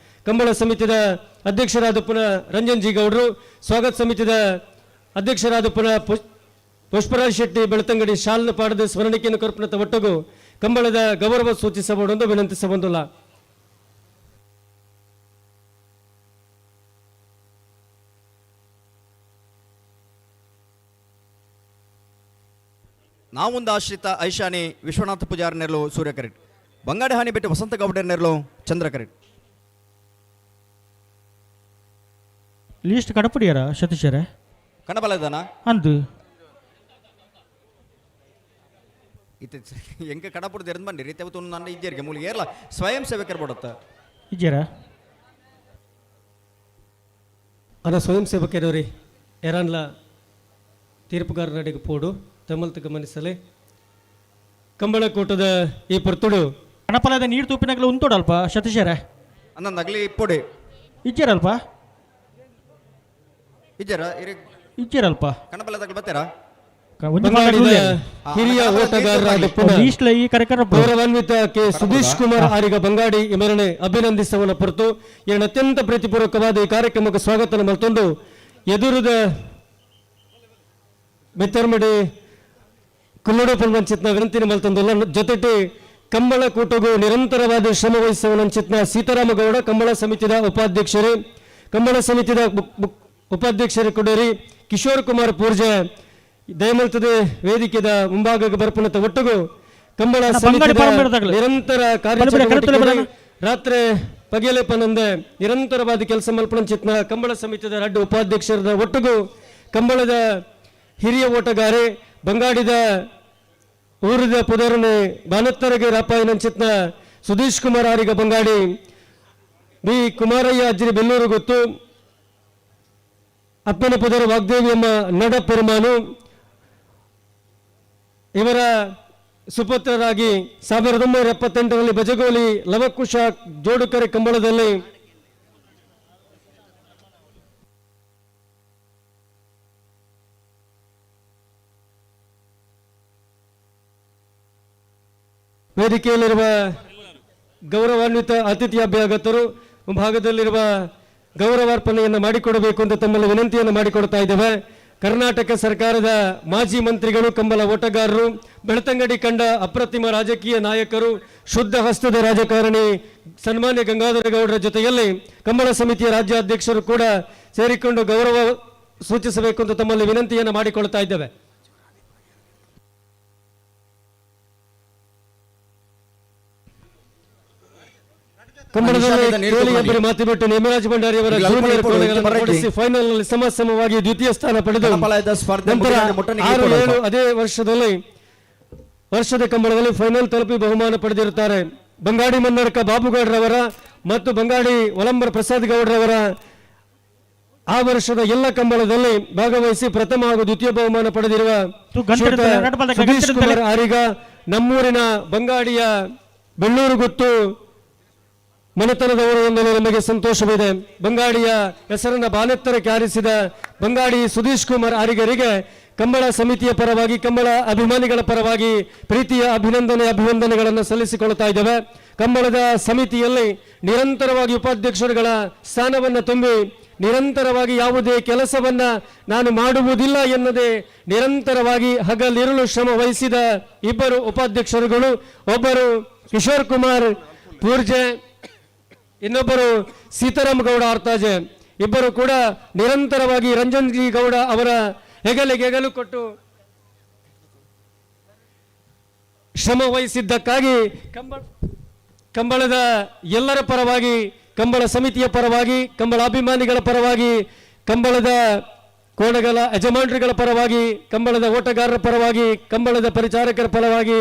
[SPEAKER 8] ಕಂಬಳ ಸಮಿತಿದ ಅಧ್ಯಕ್ಷರಾದ ಪುನಃ ರಂಜನ್ ಜಿ ಗೌಡರು, ಸ್ವಾಗತ ಸಮಿತಿದ ಅಧ್ಯಕ್ಷರಾದ ಪುನಃ ಪುಷ್ಪರಾಜ್ ಶೆಟ್ಟಿ ಬೆಳ್ತಂಗಡಿ ಶಾಲ್ನ ಪಾಡದ ಸ್ಮರಣಿಕೆಯನ್ನು ಕರ್ಪಣದ ಒಟ್ಟಗೂ ಕಂಬಳದ ಗೌರವ ಸೂಚಿಸಬಹುದೆಂದು ವಿನಂತಿಸಬಹುದಿಲ್ಲ.
[SPEAKER 17] ನಾವೊಂದು ಆಶ್ರಿತ ಐಶಾನಿ ವಿಶ್ವನಾಥ ಪೂಜಾರ್ ನೆರಲು ಸೂರ್ಯ ಕರೆಟ್, ಬಂಗಾಡಿ ಹಾನಿ ಬಿಟ್ಟು ವಸಂತ ಗೌಡರ್ ನೆರಲು ಚಂದ್ರ ಕರೆಟ್.
[SPEAKER 9] ಲೀಸ್ಟ್ ಕಡಪಡಿಯಾರ ಸತೀಶರ
[SPEAKER 17] ಕಣಬಲದಾನ
[SPEAKER 9] ಅಂದು
[SPEAKER 17] ಇತ್ತೆ ಎಂಕ ಕಡಪುಡ್ದು ಎರ್ದು ಬಂದಿರಿ ತೆವತ್ತು ನನ್ನ ಇದ್ದೇರಿಗೆ ಮೂಲ ಏರ್ಲ ಸ್ವಯಂ ಸೇವಕರು ಬಿಡುತ್ತ
[SPEAKER 9] ಇಜ್ಜರ
[SPEAKER 8] ಅದ ಸ್ವಯಂ ಸೇವಕರವ್ರಿ ಎರಾನ್ಲ ತೀರ್ಪುಗಾರ ನಡಿಗೆ ಪೋಡು ತಮ್ಮಲ್ತ ಗಮನಿಸಲೇ ಕಂಬಳ ಕೂಟದ ಈ ಪರ್ತುಡು
[SPEAKER 9] ಕಣಪಲದ ನೀರು ತೂಪಿನಾಗಲ ಉಂಟೋಡಲ್ಪ ಸತೀಶರ
[SPEAKER 17] ಅಂದ ನಗಲಿ ಇಪ್ಪೊಡೆ
[SPEAKER 9] ಇಜ್ಜರಲ್ಪ
[SPEAKER 17] ಇಜ್ಜರ
[SPEAKER 9] ಇಜ್ಜರಲ್ಪ
[SPEAKER 17] ಕಣಬಲದಾಗ ಬರ್ತಾರಾ
[SPEAKER 8] ಹಿರಿಯ ಓಟಗಾರರಾದ ಗೌರವಾನ್ವಿತ ಕೆ ಸುಧೀಶ್ ಕುಮಾರ್ ಆರಿಗ ಬಂಗಾಡಿ ಇವರನ್ನೇ ಅಭಿನಂದಿಸುವನ ಹೊರತು ಏನು ಅತ್ಯಂತ ಪ್ರೀತಿಪೂರ್ವಕವಾದ ಈ ಕಾರ್ಯಕ್ರಮಕ್ಕೆ ಸ್ವಾಗತ ಮತ್ತೊಂದು ಎದುರುದ ಬೆತ್ತರ್ಮಡಿ ಕುಲ್ಲೋಡ ಪಂಚಿತ್ನ ವಿನಂತಿನ ಮಲ್ತೊಂದು ಜೊತೆಗೆ ಕಂಬಳ ಕೂಟಗೂ ನಿರಂತರವಾದ ಶ್ರಮ ವಹಿಸುವನಂಚಿತ್ನ ಸೀತಾರಾಮಗೌಡ ಕಂಬಳ ಸಮಿತಿದ ಉಪಾಧ್ಯಕ್ಷರು, ಕಂಬಳ ಸಮಿತಿದ ಉಪಾಧ್ಯಕ್ಷರು ಕೊಡೋರಿ ಕಿಶೋರ್ ಕುಮಾರ್ ಪೂರ್ಜೆ ದಯಮಲ್ತದ ವೇದಿಕೆದ ಮುಂಭಾಗಕ್ಕೆ ಬರ್ಪಣತ ಒಟ್ಟುಗೂ ಕಂಬಳ ನಿರಂತರ ಕಾರ್ಯ ರಾತ್ರಿ ಪಗೆಲೆಪನಂದ ನಿರಂತರವಾದ ಕೆಲಸ ಮಲ್ಪಣ ಚಿತ್ನ ಕಂಬಳ ಸಮಿತಿದ ಎರಡು ಉಪಾಧ್ಯಕ್ಷರ ಒಟ್ಟುಗೂ ಕಂಬಳದ ಹಿರಿಯ ಓಟಗಾರೆ ಬಂಗಾಡಿದ ಊರಿದ ಪುದರನೆ ಬಾನತ್ತರಗೆ ರಾಪಾಯಿನ ಚಿತ್ನ ಸುಧೀಶ್ ಕುಮಾರ್ ಆರಿಗ ಬಂಗಾಡಿ, ಬಿ ಕುಮಾರಯ್ಯ ಅಜ್ಜರಿ ಬೆಲ್ಲೂರು ಗೊತ್ತು, ಅಪ್ಪನ ಪುದರ ವಾಗ್ದೇವಿಯಮ್ಮ ನಡ ಪೆರುಮಾನು ಇವರ ಸುಪುತ್ರರಾಗಿ 1978ರಲ್ಲಿ ಬಜಗೋಲಿ ಲವಕುಶ ಜೋಡುಕರೆ ಕಂಬಳದಲ್ಲಿ ವೇದಿಕೆಯಲ್ಲಿರುವ ಗೌರವಾನ್ವಿತ ಅತಿಥಿ ಅಭ್ಯಾಗತರು ಭಾಗದಲ್ಲಿರುವ ಗೌರವಾರ್ಪಣೆಯನ್ನು ಮಾಡಿಕೊಡಬೇಕು ಅಂತ ತಮ್ಮಲ್ಲಿ ವಿನಂತಿಯನ್ನು ಮಾಡಿಕೊಡ್ತಾ ಇದ್ದೇವೆ. ಕರ್ನಾಟಕ ಸರ್ಕಾರದ ಮಾಜಿ ಮಂತ್ರಿಗಳು, ಕಂಬಳ ಓಟಗಾರರು, ಬೆಳ್ತಂಗಡಿ ಕಂಡ ಅಪ್ರತಿಮ ರಾಜಕೀಯ ನಾಯಕರು, ಶುದ್ಧ ಹಸ್ತದ ರಾಜಕಾರಣಿ ಸನ್ಮಾನ್ಯ ಗಂಗಾಧರ ಗೌಡರ ಜೊತೆಯಲ್ಲಿ ಕಂಬಳ ಸಮಿತಿಯ ರಾಜ್ಯಾಧ್ಯಕ್ಷರು ಕೂಡ ಸೇರಿಕೊಂಡು ಗೌರವ ಸೂಚಿಸಬೇಕು ಅಂತ ತಮ್ಮಲ್ಲಿ ವಿನಂತಿಯನ್ನು ಮಾಡಿಕೊಳ್ತಾ ಇದ್ದೇವೆ. ಕಂಬಳದಲ್ಲಿ ಮಾತಿ ಬಿಟ್ಟು ನೇಮರಾಜ್ ಭಂಡಾರಿ ಅವರ ಫೈನಲ್ ನಲ್ಲಿ ಸಮವಾಗಿ ದ್ವಿತೀಯ ಸ್ಥಾನ ಪಡೆದು ಅದೇ ವರ್ಷದ ಕಂಬಳದಲ್ಲಿ ಫೈನಲ್ ತಲುಪಿ ಬಹುಮಾನ ಪಡೆದಿರುತ್ತಾರೆ. ಬಂಗಾಡಿ ಮನ್ನಡಕ ಬಾಬುಗೌಡ್ರವರ ಮತ್ತು ಬಂಗಾಡಿ ಒಲಂಬರ ಪ್ರಸಾದ್ ಗೌಡ್ರವರ ಆ ವರ್ಷದ ಎಲ್ಲ ಕಂಬಳದಲ್ಲಿ ಭಾಗವಹಿಸಿ ಪ್ರಥಮ ಹಾಗೂ ದ್ವಿತೀಯ ಬಹುಮಾನ ಪಡೆದಿರುವ ಸುಧೀಶ್ ಕುಮಾರ್ ಆರಿಗ, ನಮ್ಮೂರಿನ ಬಂಗಾಡಿಯ ಬೆಳ್ಳೂರು ಗುತ್ತು ಮನೆತನದವರು ಎಂದರೆ ನಮಗೆ ಸಂತೋಷವಿದೆ. ಬಂಗಾಡಿಯ ಹೆಸರನ್ನ ಬಾನೆತ್ತರಕ್ಕೆ ಆರಿಸಿದ ಬಂಗಾಡಿ ಸುಧೀಶ್ ಕುಮಾರ್ ಆರಿಗರಿಗೆ ಕಂಬಳ ಸಮಿತಿಯ ಪರವಾಗಿ, ಕಂಬಳ ಅಭಿಮಾನಿಗಳ ಪರವಾಗಿ ಪ್ರೀತಿಯ ಅಭಿನಂದನೆಗಳನ್ನು ಸಲ್ಲಿಸಿಕೊಳ್ತಾ ಇದ್ದೇವೆ. ಕಂಬಳದ ಸಮಿತಿಯಲ್ಲಿ ನಿರಂತರವಾಗಿ ಉಪಾಧ್ಯಕ್ಷರುಗಳ ಸ್ಥಾನವನ್ನು ತುಂಬಿ ನಿರಂತರವಾಗಿ ಯಾವುದೇ ಕೆಲಸವನ್ನ ನಾನು ಮಾಡುವುದಿಲ್ಲ ಎನ್ನದೆ ನಿರಂತರವಾಗಿ ಹಗಲಿರುಳು ಶ್ರಮ ವಹಿಸಿದ ಇಬ್ಬರು ಉಪಾಧ್ಯಕ್ಷರುಗಳು, ಒಬ್ಬರು ಕಿಶೋರ್ ಕುಮಾರ್ ಪೂರ್ಜೆ, ಇನ್ನೊಬ್ಬರು ಸೀತಾರಾಮ ಗೌಡ ಆರ್ತಾಜೆ, ಇಬ್ಬರು ಕೂಡ ನಿರಂತರವಾಗಿ ರಂಜನ್ ಜಿ ಗೌಡ ಅವರ ಹೆಗಲು ಕೊಟ್ಟು ಶ್ರಮ ವಹಿಸಿದ್ದಕ್ಕಾಗಿ ಕಂಬಳದ ಎಲ್ಲರ ಪರವಾಗಿ, ಕಂಬಳ ಸಮಿತಿಯ ಪರವಾಗಿ, ಕಂಬಳ ಅಭಿಮಾನಿಗಳ ಪರವಾಗಿ, ಕಂಬಳದ ಕೋಣಗಳ ಯಜಮಾನರುಗಳ ಪರವಾಗಿ, ಕಂಬಳದ ಓಟಗಾರರ ಪರವಾಗಿ, ಕಂಬಳದ ಪರಿಚಾರಕರ ಪರವಾಗಿ,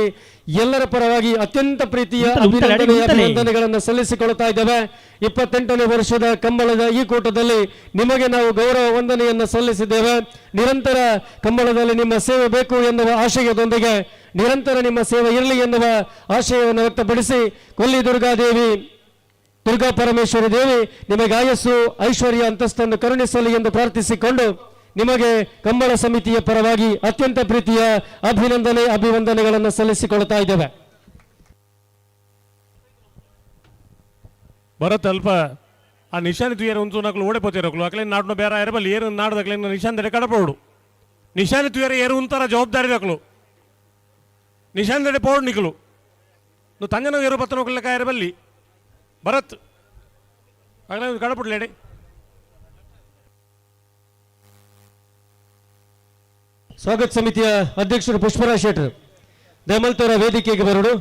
[SPEAKER 8] ಎಲ್ಲರ ಪರವಾಗಿ ಅತ್ಯಂತ ಪ್ರೀತಿಯ ಅಭಿನಂದನೆಗಳನ್ನು ಸಲ್ಲಿಸಿಕೊಳ್ತಾ ಇದ್ದೇವೆ. 28ನೇ ವರ್ಷದ ಕಂಬಳದ ಈ ಕೂಟದಲ್ಲಿ ನಿಮಗೆ ನಾವು ಗೌರವ ವಂದನೆಯನ್ನು ಸಲ್ಲಿಸಿದ್ದೇವೆ. ನಿರಂತರ ಕಂಬಳದಲ್ಲಿ ನಿಮ್ಮ ಸೇವೆ ಬೇಕು ಎನ್ನುವ ಆಶಯದೊಂದಿಗೆ ನಿರಂತರ ನಿಮ್ಮ ಸೇವೆ ಇರಲಿ ಎನ್ನುವ ಆಶಯವನ್ನು ವ್ಯಕ್ತಪಡಿಸಿ ಕೊಲ್ಲಿ ದುರ್ಗಾದೇವಿ ದುರ್ಗಾ ಪರಮೇಶ್ವರಿ ದೇವಿ ನಿಮಗೆ ಆಯಸ್ಸು ಐಶ್ವರ್ಯ ಅಂತಸ್ತನ್ನು ಕರುಣಿಸಲಿ ಎಂದು ಪ್ರಾರ್ಥಿಸಿಕೊಂಡು ನಿಮಗೆ ಕಂಬಳ ಸಮಿತಿಯ ಪರವಾಗಿ ಅತ್ಯಂತ ಪ್ರೀತಿಯ ಅಭಿವಂದನೆಗಳನ್ನು ಸಲ್ಲಿಸಿಕೊಳ್ತಾ ಇದ್ದೇವೆ.
[SPEAKER 20] ಭರತ್ ಅಲ್ಪ ಆ ನಿಶಾನಿ ತುಯರ ಉಂಟು ನಕಲು ಓಡಿಪೋತಿರಕಲು ಅಕಲೆ ನಾಡ್ನ ಬೇರೆ ಇರಬಲ್ಲಿ ಏರು ನಾಡ್ದಕ್ಲೆ ನಿಶಾಂದಡೆ ಕಡಪೋಡು ನಿಶಾನಿ ತುಯರ ಏರು ಉಂತರ ಜವಾಬ್ದಾರಿ ರಕಲು ನಿಶಾಂದಡೆ ಪೋಡು ನಿಕಲು నువ్వు తంజన ఏరు పత్తన ఒకళ్ళ కాయరబల్లి భరత్ అక్కడ గడపడలేడే.
[SPEAKER 8] ಸ್ವಾಗತ ಸಮಿತಿಯ ಅಧ್ಯಕ್ಷರು ಪುಷ್ಪರಾಜ್ ಶೆಟ್ಟರ್ ದಮಲ್ತೋರ ವೇದಿಕೆಗೆ ಬರೋಡು.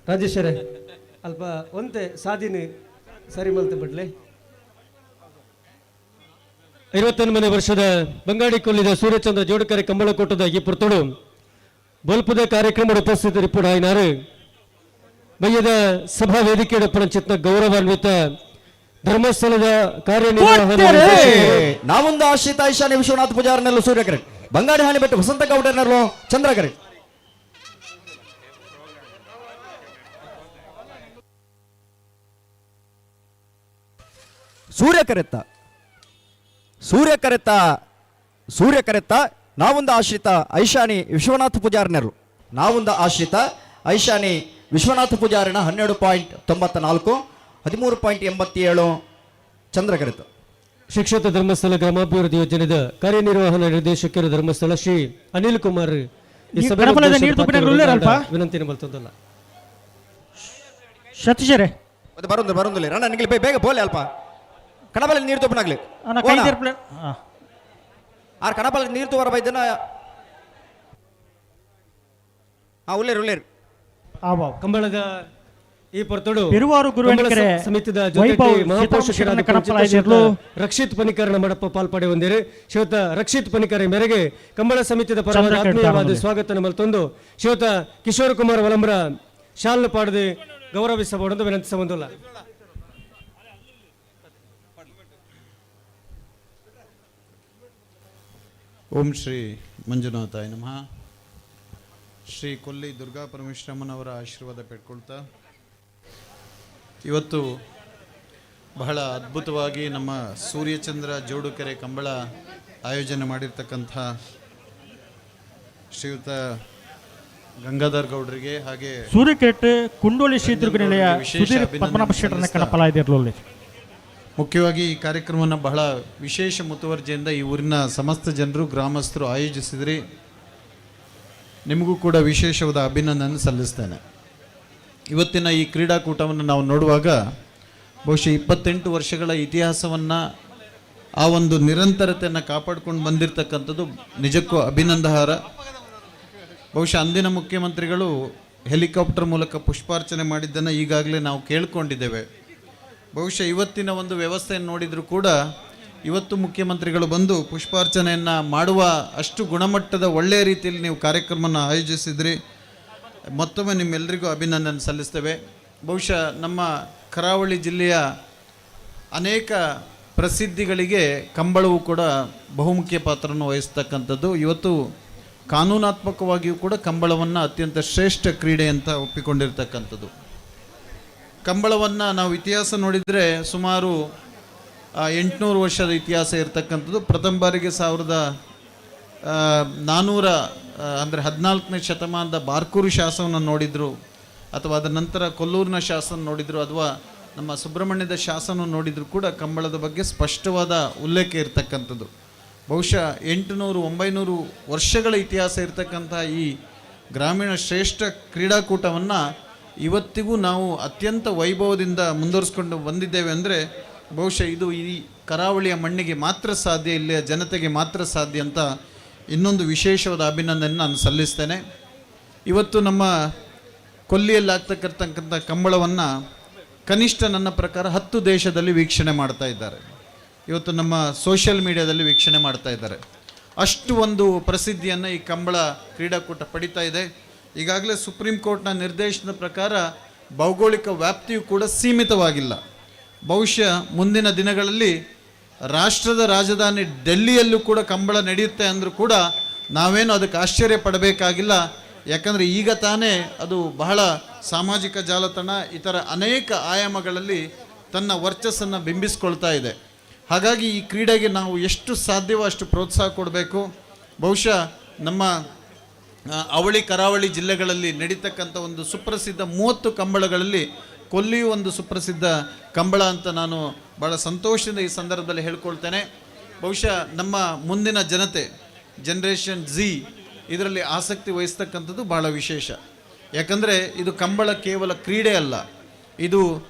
[SPEAKER 8] ರಾಜೇಶ್ವರೇ ಅಲ್ಪ ಒಂತೆ ಸಾಧಿನಿ ಸರಿ ಮಲ್ತೆ ಬಿಡ್ಲೆ. 58ನೇ ವರ್ಷದ ಬಂಗಾಡಿ ಕೊಲ್ಲಿದ ಸೂರ್ಯಚಂದ್ರ ಜೋಡುಕರೆ ಕಂಬಳಕೋಟದ ಈ ಪುರ್ತೋಡು ಬಲ್ಪದ ಕಾರ್ಯಕ್ರಮದ ಉಪಸ್ಥಿತರಿಪ್ಪುಡು ಆಯ್ನಾರು ಬಯ್ಯದ ಸಭಾ ವೇದಿಕೆಯ ಪರಂಚಿತ್ನ ಗೌರವಾನ್ವಿತ ಧರ್ಮಸ್ಥಳದ ಕಾರ್ಯನಿರ್ವಹಣಾ
[SPEAKER 17] ನಾವೊಂದ ಆಶ್ರಿತ ಐಶಾನ್ಯ ವಿಶ್ವನಾಥ ಪೂಜಾರನೆಲ್ಲೂ ಸೂರ್ಯಕರೆ ಬಂಗಾಡಿ ಹಾನಿ ಬೆಟ್ಟು ವಸಂತ ಗೌಡರ್ನೆಲ್ಲೂ ಚಂದ್ರಕರೆ ಸೂರ್ಯಕರೆತ್ತ ನಾವೊಂದು ಆಶ್ರಿತ ಐಶಾನಿ ವಿಶ್ವನಾಥ ಪೂಜಾರನೆರು ನಾವೊಂದು ಆಶ್ರಿತ ಐಶಾನಿ ವಿಶ್ವನಾಥ ಪೂಜಾರಿನ 12.94 13.87 ಚಂದ್ರಕರೆತ್ತ.
[SPEAKER 8] ಶಿಕ್ಷಕ ಧರ್ಮಸ್ಥಳ ಗ್ರಾಮಾಭಿವೃದ್ಧಿ ಯೋಜನೆಯ ಕಾರ್ಯನಿರ್ವಹಣಾ ನಿರ್ದೇಶಕರು ಧರ್ಮಸ್ಥಳ ಶ್ರೀ ಅನಿಲ್ ಕುಮಾರ್ ವಿನಂತಿನ ಬರ್ತದಲ್ಲ
[SPEAKER 9] ಸತೀಶರೇ
[SPEAKER 17] ಬರೋದಿಲ್ಲ ರಣ್ಣ ನಿಮಗೆ ಬೇಗ ಬೋಲೆ ಅಲ್ಪ ಕಣಬಲ ನೀರು ತಪ್ಪನಾಗ್ಲಿ ಆರ್ ಕಣಬಲ ನೀರು ತೋರ ಬೈದನ ಉಳ್ಳೇರು
[SPEAKER 8] ಕಂಬಳದ ಈ ಪೊರ್ತೋಡು
[SPEAKER 9] ಪೆರುವಾರು ಗುರುವೆನಕೆರೆ
[SPEAKER 8] ಸಮಿತಿದ
[SPEAKER 9] ವೈಭವ್
[SPEAKER 8] ಮಹಾಪೋಷಕರಾದ
[SPEAKER 9] ಕಣಪಲಾಯಿಸಿರ್ಲು
[SPEAKER 8] ರಕ್ಷಿತ್ ಪನಿಕರನ ಮಡಪ ಪಾಲ್ಪಡೆ ಹೊಂದಿರು ಶ್ರೀಯುತ ರಕ್ಷಿತ್ ಪನಿಕರ ಮೇರೆಗೆ ಕಂಬಳ ಸಮಿತಿಯ ಪರವಾಗಿ ಆತ್ಮೀಯವಾದ ಸ್ವಾಗತ ಮಲ್ತೊಂದು ಶ್ರೀಯುತ ಕಿಶೋರ್ ಕುಮಾರ್ ವಲಂಬ್ರ ಶಾಲ್ ಪಾಡದೆ ಗೌರವಿಸಬಹುದು ವಿನಂತಿಸಬಹುದಿಲ್ಲ.
[SPEAKER 6] ಓಂ ಶ್ರೀ ಮಂಜುನಾಥಾಯ ನಮಃ. ಶ್ರೀ ಕೊಲ್ಲಿ ದುರ್ಗಾ ಪರಮೇಶ್ವರಮ್ಮನವರ ಆಶೀರ್ವಾದ ಪಡ್ಕೊಳ್ತಾ ಇವತ್ತು ಬಹಳ ಅದ್ಭುತವಾಗಿ ನಮ್ಮ ಸೂರ್ಯಚಂದ್ರ ಜೋಡುಕೆರೆ ಕಂಬಳ ಆಯೋಜನೆ ಮಾಡಿರ್ತಕ್ಕಂಥ ಶ್ರೀಯುತ ಗಂಗಾಧರ್ ಗೌಡರಿಗೆ ಹಾಗೆ
[SPEAKER 9] ಸೂರ್ಯಕೆರೆ ಕುಂಡೋಳಿ ಶ್ರೀ ದುರ್ಗ ನಿಲಯ ಸುಧೀರ್ ಪದ್ಮನಾಭ ಶೆಟ್ಟರ್ನ ಕಣಪಲಾಯಿದಿರಲು
[SPEAKER 6] ಮುಖ್ಯವಾಗಿ ಈ ಕಾರ್ಯಕ್ರಮವನ್ನು ಬಹಳ ವಿಶೇಷ ಮುತುವರ್ಜಿಯಿಂದ ಈ ಊರಿನ ಸಮಸ್ತ ಜನರು ಗ್ರಾಮಸ್ಥರು ಆಯೋಜಿಸಿದ್ರಿ. ನಿಮಗೂ ಕೂಡ ವಿಶೇಷವಾದ ಅಭಿನಂದನೆ ಸಲ್ಲಿಸ್ತೇನೆ. ಇವತ್ತಿನ ಈ ಕ್ರೀಡಾಕೂಟವನ್ನು ನಾವು ನೋಡುವಾಗ ಬಹುಶಃ 28 ವರ್ಷಗಳ ಇತಿಹಾಸವನ್ನು ಆ ಒಂದು ನಿರಂತರತೆಯನ್ನು ಕಾಪಾಡಿಕೊಂಡು ಬಂದಿರತಕ್ಕಂಥದ್ದು ನಿಜಕ್ಕೂ ಅಭಿನಂದನಾರ್ಹ. ಬಹುಶಃ ಅಂದಿನ ಮುಖ್ಯಮಂತ್ರಿಗಳು ಹೆಲಿಕಾಪ್ಟರ್ ಮೂಲಕ ಪುಷ್ಪಾರ್ಚನೆ ಮಾಡಿದ್ದನ್ನು ಈಗಾಗಲೇ ನಾವು ಕೇಳಿಕೊಂಡಿದ್ದೇವೆ. ಬಹುಶಃ ಇವತ್ತಿನ ಒಂದು ವ್ಯವಸ್ಥೆಯನ್ನು ನೋಡಿದರೂ ಕೂಡ ಇವತ್ತು ಮುಖ್ಯಮಂತ್ರಿಗಳು ಬಂದು ಪುಷ್ಪಾರ್ಚನೆಯನ್ನು ಮಾಡುವ ಅಷ್ಟು ಗುಣಮಟ್ಟದ ಒಳ್ಳೆಯ ರೀತಿಯಲ್ಲಿ ನೀವು ಕಾರ್ಯಕ್ರಮವನ್ನು ಆಯೋಜಿಸಿದ್ರಿ. ಮತ್ತೊಮ್ಮೆ ನಿಮ್ಮೆಲ್ಲರಿಗೂ ಅಭಿನಂದನೆ ಸಲ್ಲಿಸ್ತೇವೆ. ಬಹುಶಃ ನಮ್ಮ ಕರಾವಳಿ ಜಿಲ್ಲೆಯ ಅನೇಕ ಪ್ರಸಿದ್ಧಿಗಳಿಗೆ ಕಂಬಳವು ಕೂಡ ಬಹುಮುಖ್ಯ ಪಾತ್ರವನ್ನು ವಹಿಸ್ತಕ್ಕಂಥದ್ದು. ಇವತ್ತು ಕಾನೂನಾತ್ಮಕವಾಗಿಯೂ ಕೂಡ ಕಂಬಳವನ್ನು ಅತ್ಯಂತ ಶ್ರೇಷ್ಠ ಕ್ರೀಡೆ ಅಂತ ಒಪ್ಪಿಕೊಂಡಿರ್ತಕ್ಕಂಥದ್ದು. ಕಂಬಳವನ್ನು ನಾವು ಇತಿಹಾಸ ನೋಡಿದರೆ ಸುಮಾರು 800 ವರ್ಷದ ಇತಿಹಾಸ ಇರತಕ್ಕಂಥದ್ದು. ಪ್ರಥಮ ಬಾರಿಗೆ 1400 ಅಂದರೆ 14ನೇ ಶತಮಾನದ ಬಾರ್ಕೂರು ಶಾಸನವನ್ನು ನೋಡಿದರು, ಅಥವಾ ಅದರ ನಂತರ ಕೊಲ್ಲೂರಿನ ಶಾಸನ ನೋಡಿದರು, ಅಥವಾ ನಮ್ಮ ಸುಬ್ರಹ್ಮಣ್ಯದ ಶಾಸನ ನೋಡಿದರೂ ಕೂಡ ಕಂಬಳದ ಬಗ್ಗೆ ಸ್ಪಷ್ಟವಾದ ಉಲ್ಲೇಖ ಇರತಕ್ಕಂಥದ್ದು. ಬಹುಶಃ 800-900 ವರ್ಷಗಳ ಇತಿಹಾಸ ಇರತಕ್ಕಂಥ ಈ ಗ್ರಾಮೀಣ ಶ್ರೇಷ್ಠ ಕ್ರೀಡಾಕೂಟವನ್ನು ಇವತ್ತಿಗೂ ನಾವು ಅತ್ಯಂತ ವೈಭವದಿಂದ ಮುಂದುವರಿಸ್ಕೊಂಡು ಬಂದಿದ್ದೇವೆ ಅಂದರೆ ಬಹುಶಃ ಇದು ಈ ಕರಾವಳಿಯ ಮಣ್ಣಿಗೆ ಮಾತ್ರ ಸಾಧ್ಯ, ಇಲ್ಲಿಯ ಜನತೆಗೆ ಮಾತ್ರ ಸಾಧ್ಯ ಅಂತ ಇನ್ನೊಂದು ವಿಶೇಷವಾದ ಅಭಿನಂದನೆ ನಾನು ಸಲ್ಲಿಸ್ತೇನೆ. ಇವತ್ತು ನಮ್ಮ ಕೊಲ್ಲಿಯಲ್ಲಿ ಆಗ್ತಕ್ಕಂಥ ಕಂಬಳವನ್ನು ಕನಿಷ್ಠ ನನ್ನ ಪ್ರಕಾರ 10 ದೇಶದಲ್ಲಿ ವೀಕ್ಷಣೆ ಮಾಡ್ತಾ ಇದ್ದಾರೆ. ಇವತ್ತು ನಮ್ಮ ಸೋಷಿಯಲ್ ಮೀಡಿಯಾದಲ್ಲಿ ವೀಕ್ಷಣೆ ಮಾಡ್ತಾ ಇದ್ದಾರೆ. ಅಷ್ಟು ಒಂದು ಪ್ರಸಿದ್ಧಿಯನ್ನು ಈ ಕಂಬಳ ಕ್ರೀಡಾಕೂಟ ಪಡಿತಾ ಇದೆ.
[SPEAKER 5] ಈಗಾಗಲೇ ಸುಪ್ರೀಂ ಕೋರ್ಟ್ನ ನಿರ್ದೇಶನದ ಪ್ರಕಾರ ಭೌಗೋಳಿಕ ವ್ಯಾಪ್ತಿಯು ಕೂಡ ಸೀಮಿತವಾಗಿಲ್ಲ. ಬಹುಶಃ ಮುಂದಿನ ದಿನಗಳಲ್ಲಿ ರಾಷ್ಟ್ರದ ರಾಜಧಾನಿ ಡೆಲ್ಲಿಯಲ್ಲೂ ಕೂಡ ಕಂಬಳ ನಡೆಯುತ್ತೆ ಅಂದರೂ ಕೂಡ ನಾವೇನು ಅದಕ್ಕೆ ಆಶ್ಚರ್ಯ ಪಡಬೇಕಾಗಿಲ್ಲ. ಯಾಕಂದರೆ ಈಗ ತಾನೇ ಅದು ಬಹಳ ಸಾಮಾಜಿಕ ಜಾಲತಾಣ ಇತರ ಅನೇಕ ಆಯಾಮಗಳಲ್ಲಿ ತನ್ನ ವರ್ಚಸ್ಸನ್ನು ಬಿಂಬಿಸ್ಕೊಳ್ತಾ ಇದೆ. ಹಾಗಾಗಿ ಈ ಕ್ರೀಡೆಗೆ ನಾವು ಎಷ್ಟು ಸಾಧ್ಯವೋ ಅಷ್ಟು ಪ್ರೋತ್ಸಾಹ ಕೊಡಬೇಕು. ಬಹುಶಃ ನಮ್ಮ ಅವಳಿ ಕರಾವಳಿ ಜಿಲ್ಲೆಗಳಲ್ಲಿ ನಡೀತಕ್ಕಂಥ ಒಂದು ಸುಪ್ರಸಿದ್ಧ 30 ಕಂಬಳಗಳಲ್ಲಿ ಕೊಲ್ಲಿಯು ಒಂದು ಸುಪ್ರಸಿದ್ಧ ಕಂಬಳ ಅಂತ ನಾನು ಭಾಳ ಸಂತೋಷದಿಂದ ಈ ಸಂದರ್ಭದಲ್ಲಿ ಹೇಳ್ಕೊಳ್ತೇನೆ. ಬಹುಶಃ ನಮ್ಮ ಮುಂದಿನ ಜನತೆ ಜನರೇಷನ್ Z ಇದರಲ್ಲಿ ಆಸಕ್ತಿ ವಹಿಸ್ತಕ್ಕಂಥದ್ದು ಭಾಳ ವಿಶೇಷ. ಯಾಕಂದರೆ ಇದು ಕಂಬಳ ಕೇವಲ ಕ್ರೀಡೆ ಅಲ್ಲ, ಇದು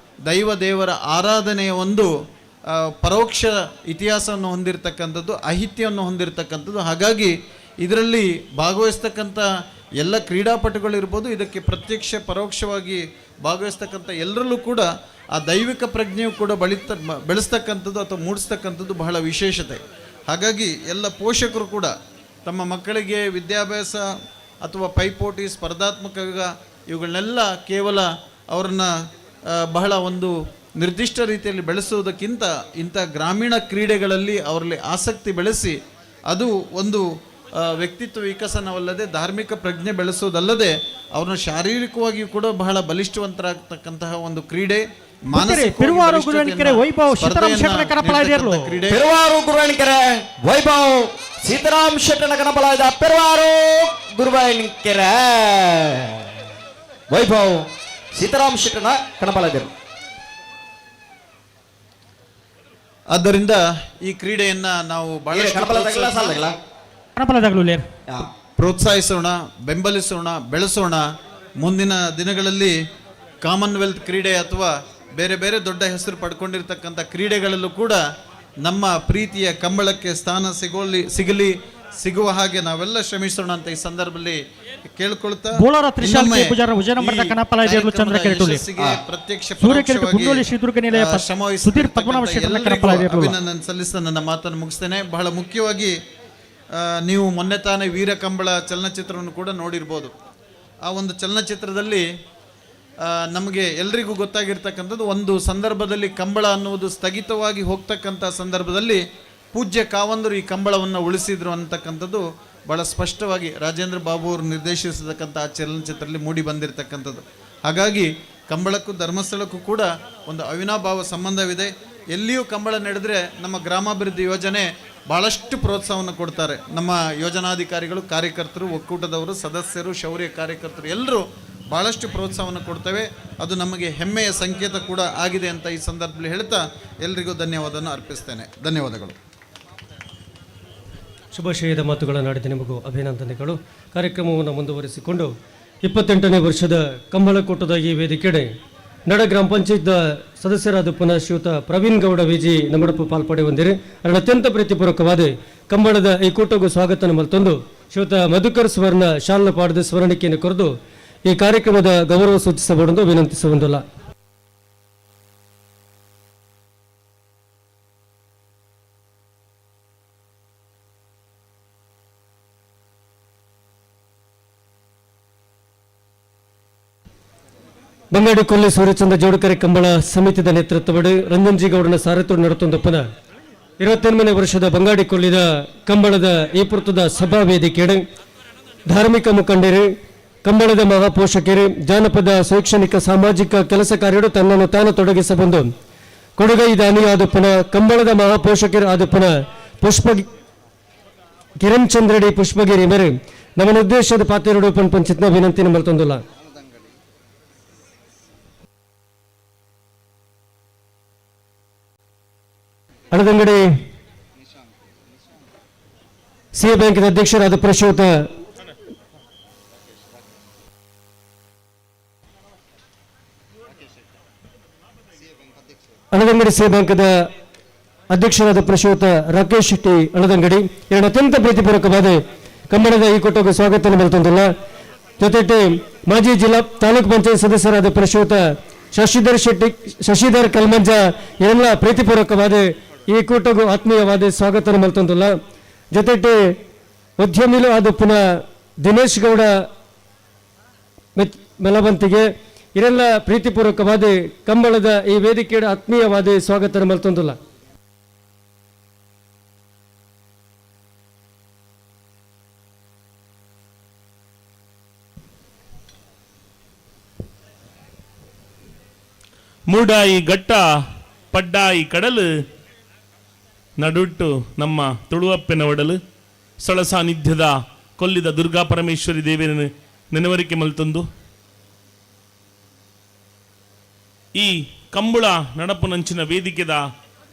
[SPEAKER 5] ದೈವ ದೇವರ ಆರಾಧನೆಯ ಒಂದು ಪರೋಕ್ಷ ಇತಿಹಾಸವನ್ನು ಹೊಂದಿರತಕ್ಕಂಥದ್ದು, ಅಹಿತ್ಯವನ್ನು ಹೊಂದಿರತಕ್ಕಂಥದ್ದು. ಹಾಗಾಗಿ ಇದರಲ್ಲಿ ಭಾಗವಹಿಸ್ತಕ್ಕಂಥ ಎಲ್ಲ ಕ್ರೀಡಾಪಟುಗಳಿರ್ಬೋದು, ಇದಕ್ಕೆ ಪ್ರತ್ಯಕ್ಷ ಪರೋಕ್ಷವಾಗಿ ಭಾಗವಹಿಸ್ತಕ್ಕಂಥ ಎಲ್ಲರಲ್ಲೂ ಕೂಡ ಆ ದೈವಿಕ ಪ್ರಜ್ಞೆಯು ಕೂಡ ಬೆಳೆಸ್ತಕ್ಕಂಥದ್ದು ಅಥವಾ ಮೂಡಿಸ್ತಕ್ಕಂಥದ್ದು ಬಹಳ ವಿಶೇಷತೆ. ಹಾಗಾಗಿ ಎಲ್ಲ ಪೋಷಕರು ಕೂಡ ತಮ್ಮ ಮಕ್ಕಳಿಗೆ ವಿದ್ಯಾಭ್ಯಾಸ ಅಥವಾ ಪೈಪೋಟಿ ಸ್ಪರ್ಧಾತ್ಮಕ ಇವುಗಳನ್ನೆಲ್ಲ ಕೇವಲ ಅವರನ್ನು ಬಹಳ ಒಂದು ನಿರ್ದಿಷ್ಟ ರೀತಿಯಲ್ಲಿ ಬೆಳೆಸುವುದಕ್ಕಿಂತ ಇಂಥ ಗ್ರಾಮೀಣ ಕ್ರೀಡೆಗಳಲ್ಲಿ ಅವರಲ್ಲಿ ಆಸಕ್ತಿ ಬೆಳೆಸಿ ಅದು ಒಂದು ವ್ಯಕ್ತಿತ್ವ ವಿಕಸನವಲ್ಲದೆ ಧಾರ್ಮಿಕ ಪ್ರಜ್ಞೆ ಬೆಳೆಸುವುದಲ್ಲದೆ ಅವ್ರನ್ನ ಶಾರೀರಿಕವಾಗಿಯೂ ಕೂಡ ಬಹಳ ಬಲಿಷ್ಠವಂತರಾಗ್ತಕ್ಕಂತಹ ಒಂದು ಕ್ರೀಡೆ.
[SPEAKER 9] ಪೆರುವಾರು ಗುರುವಣಿಕೆರೆ ವೈಭವ್ ಸೀತಾರಾಮ್ ಶೆಟ್ಟನ ಕನಪಲ ಇದೆಯಲ್ಲ,
[SPEAKER 17] ಪೆರುವಾರು ಗುರುವಣಿಕೆರೆ ವೈಭವ್ ಸೀತಾರಾಮ್ ಶೆಟ್ಟನ ಕನಪಲ ಇದೆ. ಪೆರುವಾರು ಗುರುವಣಿಕೆರೆ ವೈಭವ್ ಸೀತಾರಾಮ್ ಶೆಟ್ಟನ ಕನಪಲ ಇದೆ.
[SPEAKER 5] ಆದ್ದರಿಂದ ಈ ಕ್ರೀಡೆಯನ್ನ ನಾವು ಪ್ರೋತ್ಸಾಹಿಸೋಣ, ಬೆಂಬಲಿಸೋಣ, ಬೆಳೆಸೋಣ. ಮುಂದಿನ ದಿನಗಳಲ್ಲಿ ಕಾಮನ್ವೆಲ್ತ್ ಕ್ರೀಡೆ ಅಥವಾ ಬೇರೆ ಬೇರೆ ದೊಡ್ಡ ಹೆಸರು ಪಡ್ಕೊಂಡಿರ್ತಕ್ಕಂಥ ಕ್ರೀಡೆಗಳಲ್ಲೂ ಕೂಡ ನಮ್ಮ ಪ್ರೀತಿಯ ಕಂಬಳಕ್ಕೆ ಸ್ಥಾನ ಸಿಗುವ ಹಾಗೆ ನಾವೆಲ್ಲ ಶ್ರಮಿಸೋಣ ಅಂತ ಈ ಸಂದರ್ಭದಲ್ಲಿ ಕೇಳ್ಕೊಳ್ತಾ ಅಭಿನಂದನೆ ಸಲ್ಲಿಸ್ತಾ ನನ್ನ ಮಾತನ್ನು ಮುಗಿಸ್ತೇನೆ. ಬಹಳ ಮುಖ್ಯವಾಗಿ ನೀವು ಮೊನ್ನೆ ತಾನೇ ವೀರ ಕಂಬಳ ಚಲನಚಿತ್ರವನ್ನು ಕೂಡ ನೋಡಿರ್ಬೋದು. ಆ ಒಂದು ಚಲನಚಿತ್ರದಲ್ಲಿ ನಮಗೆ ಎಲ್ರಿಗೂ ಗೊತ್ತಾಗಿರ್ತಕ್ಕಂಥದ್ದು, ಒಂದು ಸಂದರ್ಭದಲ್ಲಿ ಕಂಬಳ ಅನ್ನುವುದು ಸ್ಥಗಿತವಾಗಿ ಹೋಗ್ತಕ್ಕಂಥ ಸಂದರ್ಭದಲ್ಲಿ ಪೂಜ್ಯ ಕಾವಂದರು ಈ ಕಂಬಳವನ್ನು ಉಳಿಸಿದ್ರು ಅಂತಕ್ಕಂಥದ್ದು ಭಾಳ ಸ್ಪಷ್ಟವಾಗಿ ರಾಜೇಂದ್ರ ಬಾಬು ಅವರು ನಿರ್ದೇಶಿಸತಕ್ಕಂಥ ಆ ಚಲನಚಿತ್ರದಲ್ಲಿ ಮೂಡಿ ಬಂದಿರತಕ್ಕಂಥದ್ದು. ಹಾಗಾಗಿ ಕಂಬಳಕ್ಕೂ ಧರ್ಮಸ್ಥಳಕ್ಕೂ ಕೂಡ ಒಂದು ಅವಿನಾಭಾವ ಸಂಬಂಧವಿದೆ. ಎಲ್ಲಿಯೂ ಕಂಬಳ ನಡೆದರೆ ನಮ್ಮ ಗ್ರಾಮಾಭಿವೃದ್ಧಿ ಯೋಜನೆ ಭಾಳಷ್ಟು ಪ್ರೋತ್ಸಾಹವನ್ನು ಕೊಡ್ತಾರೆ. ನಮ್ಮ ಯೋಜನಾಧಿಕಾರಿಗಳು, ಕಾರ್ಯಕರ್ತರು, ಒಕ್ಕೂಟದವರು, ಸದಸ್ಯರು, ಶೌರ್ಯ ಕಾರ್ಯಕರ್ತರು ಎಲ್ಲರೂ ಭಾಳಷ್ಟು ಪ್ರೋತ್ಸಾಹವನ್ನು ಕೊಡ್ತೇವೆ. ಅದು ನಮಗೆ ಹೆಮ್ಮೆಯ ಸಂಕೇತ ಕೂಡ ಆಗಿದೆ ಅಂತ ಈ ಸಂದರ್ಭದಲ್ಲಿ ಹೇಳ್ತಾ ಎಲ್ರಿಗೂ ಧನ್ಯವಾದವನ್ನು ಅರ್ಪಿಸ್ತೇನೆ. ಧನ್ಯವಾದಗಳು.
[SPEAKER 4] ಶುಭಾಶಯದ ಮಾತುಗಳನ್ನಾಡಿದ ನಿಮಗೂ ಅಭಿನಂದನೆಗಳು. ಕಾರ್ಯಕ್ರಮವನ್ನು ಮುಂದುವರಿಸಿಕೊಂಡು 28ನೇ ವರ್ಷದ ಕಂಬಳಕೂಟದ ಈ ವೇದಿಕೆಡೆ ನಡ ಗ್ರಾಮ ಪಂಚಾಯತ್ ಸದಸ್ಯರಾದ ಪುನಃ ಶ್ರೀಯುತ ಪ್ರವೀಣ್ ಗೌಡ ವಿಜಿ ನಮ್ಮಡಪ್ಪು ಪಾಲ್ಪಡೆ ಹೊಂದಿರಿ. ಅವರ ಅತ್ಯಂತ ಪ್ರೀತಿಪೂರ್ವಕವಾದ ಕಂಬಳದ ಈ ಕೂಟಗೂ ಸ್ವಾಗತ ಮಲ್ತೊಂದು ಶ್ರೀಯುತ ಮಧುಕರ್ ಸ್ವರ್ಣ ಶಾಲ್ನ ಪಾಡದ ಸ್ಮರಣಿಕೆಯನ್ನು ಕೊರೆದು ಈ ಕಾರ್ಯಕ್ರಮದ ಗೌರವ ಸೂಚಿಸಬಹುದೆಂದು ವಿನಂತಿಸುವುದಿಲ್ಲ. ಬಂಗಾಡಿ ಕೊಲ್ಲಿ ಸೂರ್ಯಚಂದ್ರ ಜೋಡುಕರೆ ಕಂಬಳ ಸಮಿತಿದ ನೇತೃತ್ವದ ರಂಜನ್ಜಿ ಗೌಡನ ಸಾರಥ್ಯ ನಡೆತೊಂದು ಪುನಃ 28ನೇ ವರ್ಷದ ಬಂಗಾಡಿ ಕೊಲ್ಲಿದ ಕಂಬಳದ ಈ ಪುರ್ತದ ಸಭಾ ವೇದಿಕೆಡೆ ಧಾರ್ಮಿಕ ಮುಖಂಡರು, ಕಂಬಳದ ಮಹಾಪೋಷಕರು, ಜಾನಪದ ಶೈಕ್ಷಣಿಕ ಸಾಮಾಜಿಕ ಕೆಲಸ ಕಾರ್ಯಗಳು ತನ್ನನ್ನು ತಾನು ತೊಡಗಿಸಬಂದು ಕೊಡುಗೈ ದಾನಿಯಾದ ಪುನಃ ಕಂಬಳದ ಮಹಾಪೋಷಕರು ಆದ ಪುನಃ ಕಿರಣ್ ಚಂದ್ರಡಿ ಪುಷ್ಪಗಿರಿ ಮೇರೆ ನಮ್ಮ ಉದ್ದೇಶದ ಪಾತ್ರ ಪಂಚಾಯತ್ನ ವಿನಂತಿ ಮಲ್ತೊಂದಿಲ್ಲ. ಅಣದಂಗಡಿ ಸಿ ಬ್ಯಾಂಕಿನ ಅಧ್ಯಕ್ಷರಾದ ಪ್ರಶ್ಯೂತ ಅಣದಂಗಡಿ ಸಿ ಬ್ಯಾಂಕದ ಅಧ್ಯಕ್ಷರಾದ ಪ್ರಶ್ಯೂತ ರಾಕೇಶ್ ಶೆಟ್ಟಿ ಅಣದಂಗಡಿ ಎರಡು ಅತ್ಯಂತ ಪ್ರೀತಿಪೂರ್ವಕವಾದ ಕಂಬಳದ ಈ ಕೂಟಕ್ಕೆ ಸ್ವಾಗತ ಮಲ್ತೊಂದಿಲ್ಲ. ಜೊತೆಗೆ ಮಾಜಿ ಜಿಲ್ಲಾ ತಾಲೂಕು ಪಂಚಾಯತ್ ಸದಸ್ಯರಾದ ಪ್ರಶ್ಯೂತ ಶಶಿಧರ್ ಕಲ್ಮಂಜ ಎಲ್ಲ ಪ್ರೀತಿಪೂರ್ವಕವಾದ ಈ ಕೂಟಗೂ ಆತ್ಮೀಯವಾದ ಸ್ವಾಗತ ಮಲ್ತೊಂದಿಲ್ಲ. ಜೊತೆಗೆ ಉದ್ಯಮಿಲು ಆದ ಪುನಃ ದಿನೇಶ್ ಗೌಡ
[SPEAKER 8] ಮೆಲವಂತಿಗೆ ಇರೆಲ್ಲ ಪ್ರೀತಿಪೂರ್ವಕವಾದ ಕಂಬಳದ ಈ ವೇದಿಕೆಯ ಆತ್ಮೀಯವಾದ ಸ್ವಾಗತ ಮಲ್ತೊಂದುಲ್ಲ.
[SPEAKER 20] ಮೂಡಾಯಿ ಘಟ್ಟ ಪಡ್ಡಾಯಿ ಕಡಲು ನಡುಟ್ಟು ನಮ್ಮ ತುಳುವಪ್ಪೆನ ಒಡಲು ಸ್ಥಳ ಸಾನ್ನಿಧ್ಯದ ಕೊಲ್ಲಿದ ದುರ್ಗಾ ಪರಮೇಶ್ವರಿ ದೇವಿಯನ್ನು ನೆನವರಿಕೆ ಮಲ್ತೊಂದು ಈ ಕಂಬುಳ ನಡಪು ನಂಚಿನ ವೇದಿಕೆದ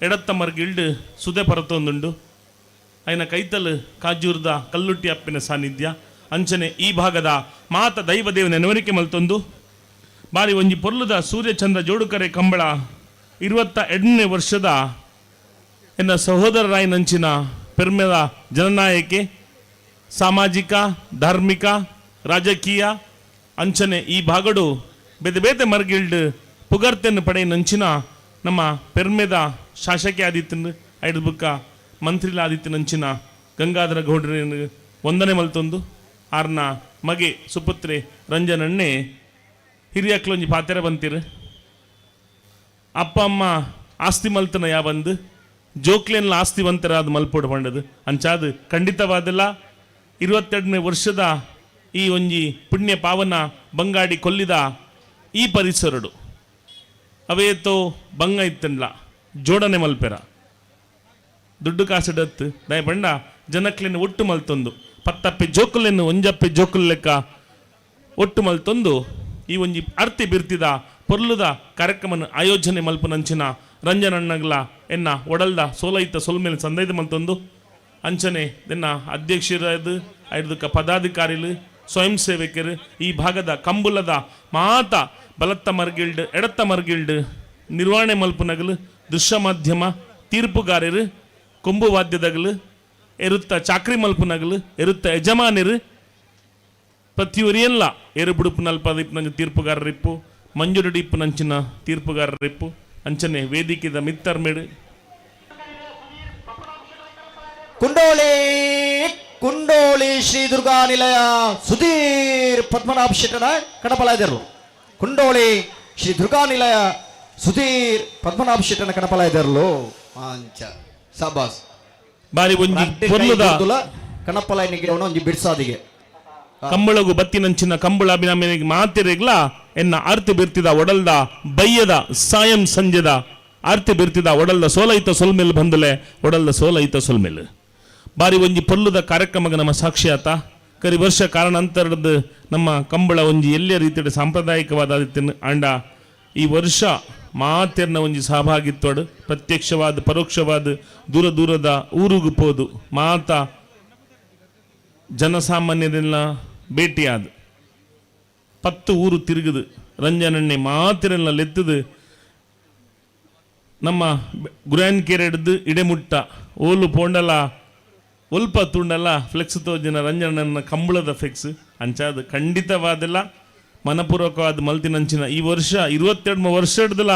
[SPEAKER 20] ಎಡತ್ತ ಮರ್ಗಿಲ್ಡ್ ಸುದೆ ಪರತೊಂದುಂಡು ಐನ ಕೈತಲ್ ಕಾಜೂರ್ದ ಕಲ್ಲುಟ್ಟಿ ಅಪ್ಪಿನ ಸಾನ್ನಿಧ್ಯ ಅಂಚನೆ ಈ ಭಾಗದ ಮಾತ ದೈವದೇವ ನೆನವರಿಕೆ ಮಲ್ತೊಂದು ಬಾರಿ ಒಂಜಿ ಪೊರ್ಲುದ ಸೂರ್ಯಚಂದ್ರ ಜೋಡುಕರೆ ಕಂಬಳ 22ನೇ ವರ್ಷದ ಎನ್ನ ಸಹೋದರರಾಯ ನಂಚಿನ ಪೆರ್ಮೆದ ಜನನಾಯಕೆ ಸಾಮಾಜಿಕ ಧಾರ್ಮಿಕ ರಾಜಕೀಯ ಅಂಚನೆ ಈ ಭಾಗಡು ಬೇತೆ ಬೇತೆ ಮರ್ಗಿಲ್ಡ್ ಪುಗರ್ತೆಯನ್ನು ಪಡೆ ನಂಚಿನ ನಮ್ಮ ಪೆರ್ಮೆದ ಶಾಸಕಿ ಆದಿತ್ಯನ ಐದು ಬುಕ್ಕ ಮಂತ್ರಿಲ ಆದಿತ್ಯ ನಂಚಿನ ಗಂಗಾಧರ ಗೌಡ್ರ ವಂದನೆ ಮಲ್ತೊಂದು ಆರ್ನ ಮಗೆ ಸುಪುತ್ರೆ ರಂಜನಣ್ಣೆ ಹಿರಿಯಕ್ಲೊಂಜಿ ಪಾತೆರ ಬಂತೀರು ಅಪ್ಪ ಅಮ್ಮ ಆಸ್ತಿ ಮಲ್ತನ ಯಾ ಬಂದು ಜೋಕ್ಲೆನ್ಲ ಆಸ್ತಿವಂತರಾದ ಮಲ್ಪೋಡು ಬಂಡದು ಅಂಚಾದು ಖಂಡಿತವಾದಲ್ಲ 22ನೇ ವರ್ಷದ ಈ ಒಂಜಿ ಪುಣ್ಯ ಪಾವನ ಬಂಗಾಡಿ ಕೊಲ್ಲಿದ ಈ ಪರಿಸರಡು ಅವೇತೋ ಬಂಗ ಇತ್ತನ್ಲ ಜೋಡಣೆ ಮಲ್ಪೆರ ದುಡ್ಡು ಕಾಸಿಡತ್ತು ದಯ ಬಂಡ ಜನಕ್ಲೆನ್ನು ಒಟ್ಟು ಮಲ್ತೊಂದು ಪತ್ತಪ್ಪೆ ಜೋಕುಲೆನ್ನು ಒಂಜಪ್ಪೆ ಜೋಕುಲ್ ಲೆಕ್ಕ ಒಟ್ಟು ಮಲ್ತೊಂದು ಈ ಒಂಜಿ ಅರ್ತಿ ಬಿರ್ತಿದ ಪೊರ್ಲುದ ಕಾರ್ಯಕ್ರಮ ಆಯೋಜನೆ ಮಲ್ಪನಂಚಿನ ರಂಜನಣ್ಣಗ್ಲ ಎನ್ನ ಒಡಲ್ದ ಸೋಲೈತ ಸೋಲ್ಮೇಲೆ ಸಂದೈದ ಮಲ್ತೊಂದು ಅಂಚನೆ ಎನ್ನ ಅಧ್ಯಕ್ಷರಾದ ಐದಕ್ಕ ಪದಾಧಿಕಾರಿಲು ಸ್ವಯಂ ಸೇವಕರು ಈ ಭಾಗದ ಕಂಬುಲದ ಮಾತ ಬಲತ್ತ ಮರ್ಗಿಲ್ಡ್ ಎಡತ್ತ ಮರ್ಗಿಲ್ಡ್ ನಿರ್ವಹಣೆ ಮಲ್ಪನಗಲು ದೃಶ್ಯ ಮಾಧ್ಯಮ ತೀರ್ಪುಗಾರರು ಕೊಂಬು ವಾದ್ಯದಗಲು ಎರುತ್ತ ಚಾಕ್ರಿ ಮಲ್ಪನಗಲು ಎರುತ್ತ ಯಜಮಾನರು ಪ್ರತಿಯೊರಿಯಲ್ಲ ಏರು ಬುಡುಪು ನಲ್ಪದಿಪ್ಪು ನಂಜ ತೀರ್ಪುಗಾರರಿಪ್ಪು ಮಂಜುರಡಿಪ್ಪು ನಂಚಿನ ತೀರ್ಪುಗಾರರಿಪ್ಪು ಅಂಚನೆ ವೇದಿಕೆದ ಮಿತ್ತರ್ಮೇಡು
[SPEAKER 17] ಕುಂಡೋಳಿ ಕುಂಡೋಳಿ ಶ್ರೀ ದುರ್ಗಾ ನಿಲಯ ಸುಧೀರ್ ಪದ್ಮನಾಭ ಶೆಟ್ಟನ ಕಣಪಲಾಯದರು ಕುಂಡೋಳಿ ಶ್ರೀ ದುರ್ಗಾ ನಿಲಯ ಸುಧೀರ್ ಪದ್ಮನಾಭ ಶೆಟ್ಟನ ಕಣಪಲಾಯದರು ಅಂಚ ಸಬಾಸ್
[SPEAKER 20] ಬಾರಿ ಒಂಜಿ ಪೊರ್ಲುದ
[SPEAKER 17] ಕಣಪಲಾಯನಿಗೆ ಒಂಜಿ ಬಿಡ್ಸಾದಿಗೆ
[SPEAKER 20] ಕಂಬಳಗು ಬತ್ತಿನಂಚಿನ ಕಂಬಳ ಅಭಿನಮನಿಗೆ ಮಾತಿರೆಗ್ಲ ಎನ್ನ ಆರ್ತಿ ಬಿರ್ತಿದ ಒಡಲ್ದ ಬಯ್ಯದ ಸಾಯಂ ಸಂಜೆದ ಆರ್ತಿ ಬಿರ್ತಿದ ಒಡಲ್ದ ಸೋಲೈತ ಸೊಲ್ಮೆಲ್ ಬಂದಲೆ ಒಡಲ್ದ ಸೋಲೈತ ಸೊಲ್ಮೆಲ್ ಬಾರಿ ಒಂಜಿ ಪೊಲ್ಲುದ ಕಾರ್ಯಕ್ರಮಕ್ಕೆ ನಮ್ಮ ಸಾಕ್ಷಿಯಾತ ಕರಿ ವರ್ಷ ಕಾರಣಾಂತರದ ನಮ್ಮ ಕಂಬಳ ಒಂಜಿ ಎಲ್ಲ ರೀತಿಯ ಸಾಂಪ್ರದಾಯಿಕವಾದ ಅಂಡ ಈ ವರ್ಷ ಮಾತೆರ್ನ ಒಂಜಿ ಸಹಭಾಗಿತ್ವಡು ಪ್ರತ್ಯಕ್ಷವಾದ ಪರೋಕ್ಷವಾದ ದೂರ ದೂರದ ಊರುಗು ಪೋದು ಮಾತ ಜನಸಾಮಾನ್ಯರೆಲ್ಲ ಭೇಟಿಯಾದ 10 ಊರು ತಿರುಗುದು ರಂಜನಣ್ಣೆ ಮಾತಿರೆಲ್ಲ ಲೆತ್ತದು ನಮ್ಮ ಗುರಾನ್ಕೆರೆ ಹಿಡಿದು ಇಡೆಮುಟ್ಟ ಓಲು ಪೋಂಡಲ ಒಲ್ಪ ತುಂಡಲ್ಲ ಫ್ಲೆಕ್ಸ್ ತೋಜಿನ ರಂಜನಣ್ಣ ಕಂಬಳದ ಫ್ಲೆಕ್ಸ್ ಅಂಚಾದ ಖಂಡಿತವಾದಲ್ಲ ಮನಪೂರ್ವಕವಾದ ಮಲ್ತಿನಂಚಿನ ಈ ವರ್ಷ 22 ವರ್ಷದಲ್ಲ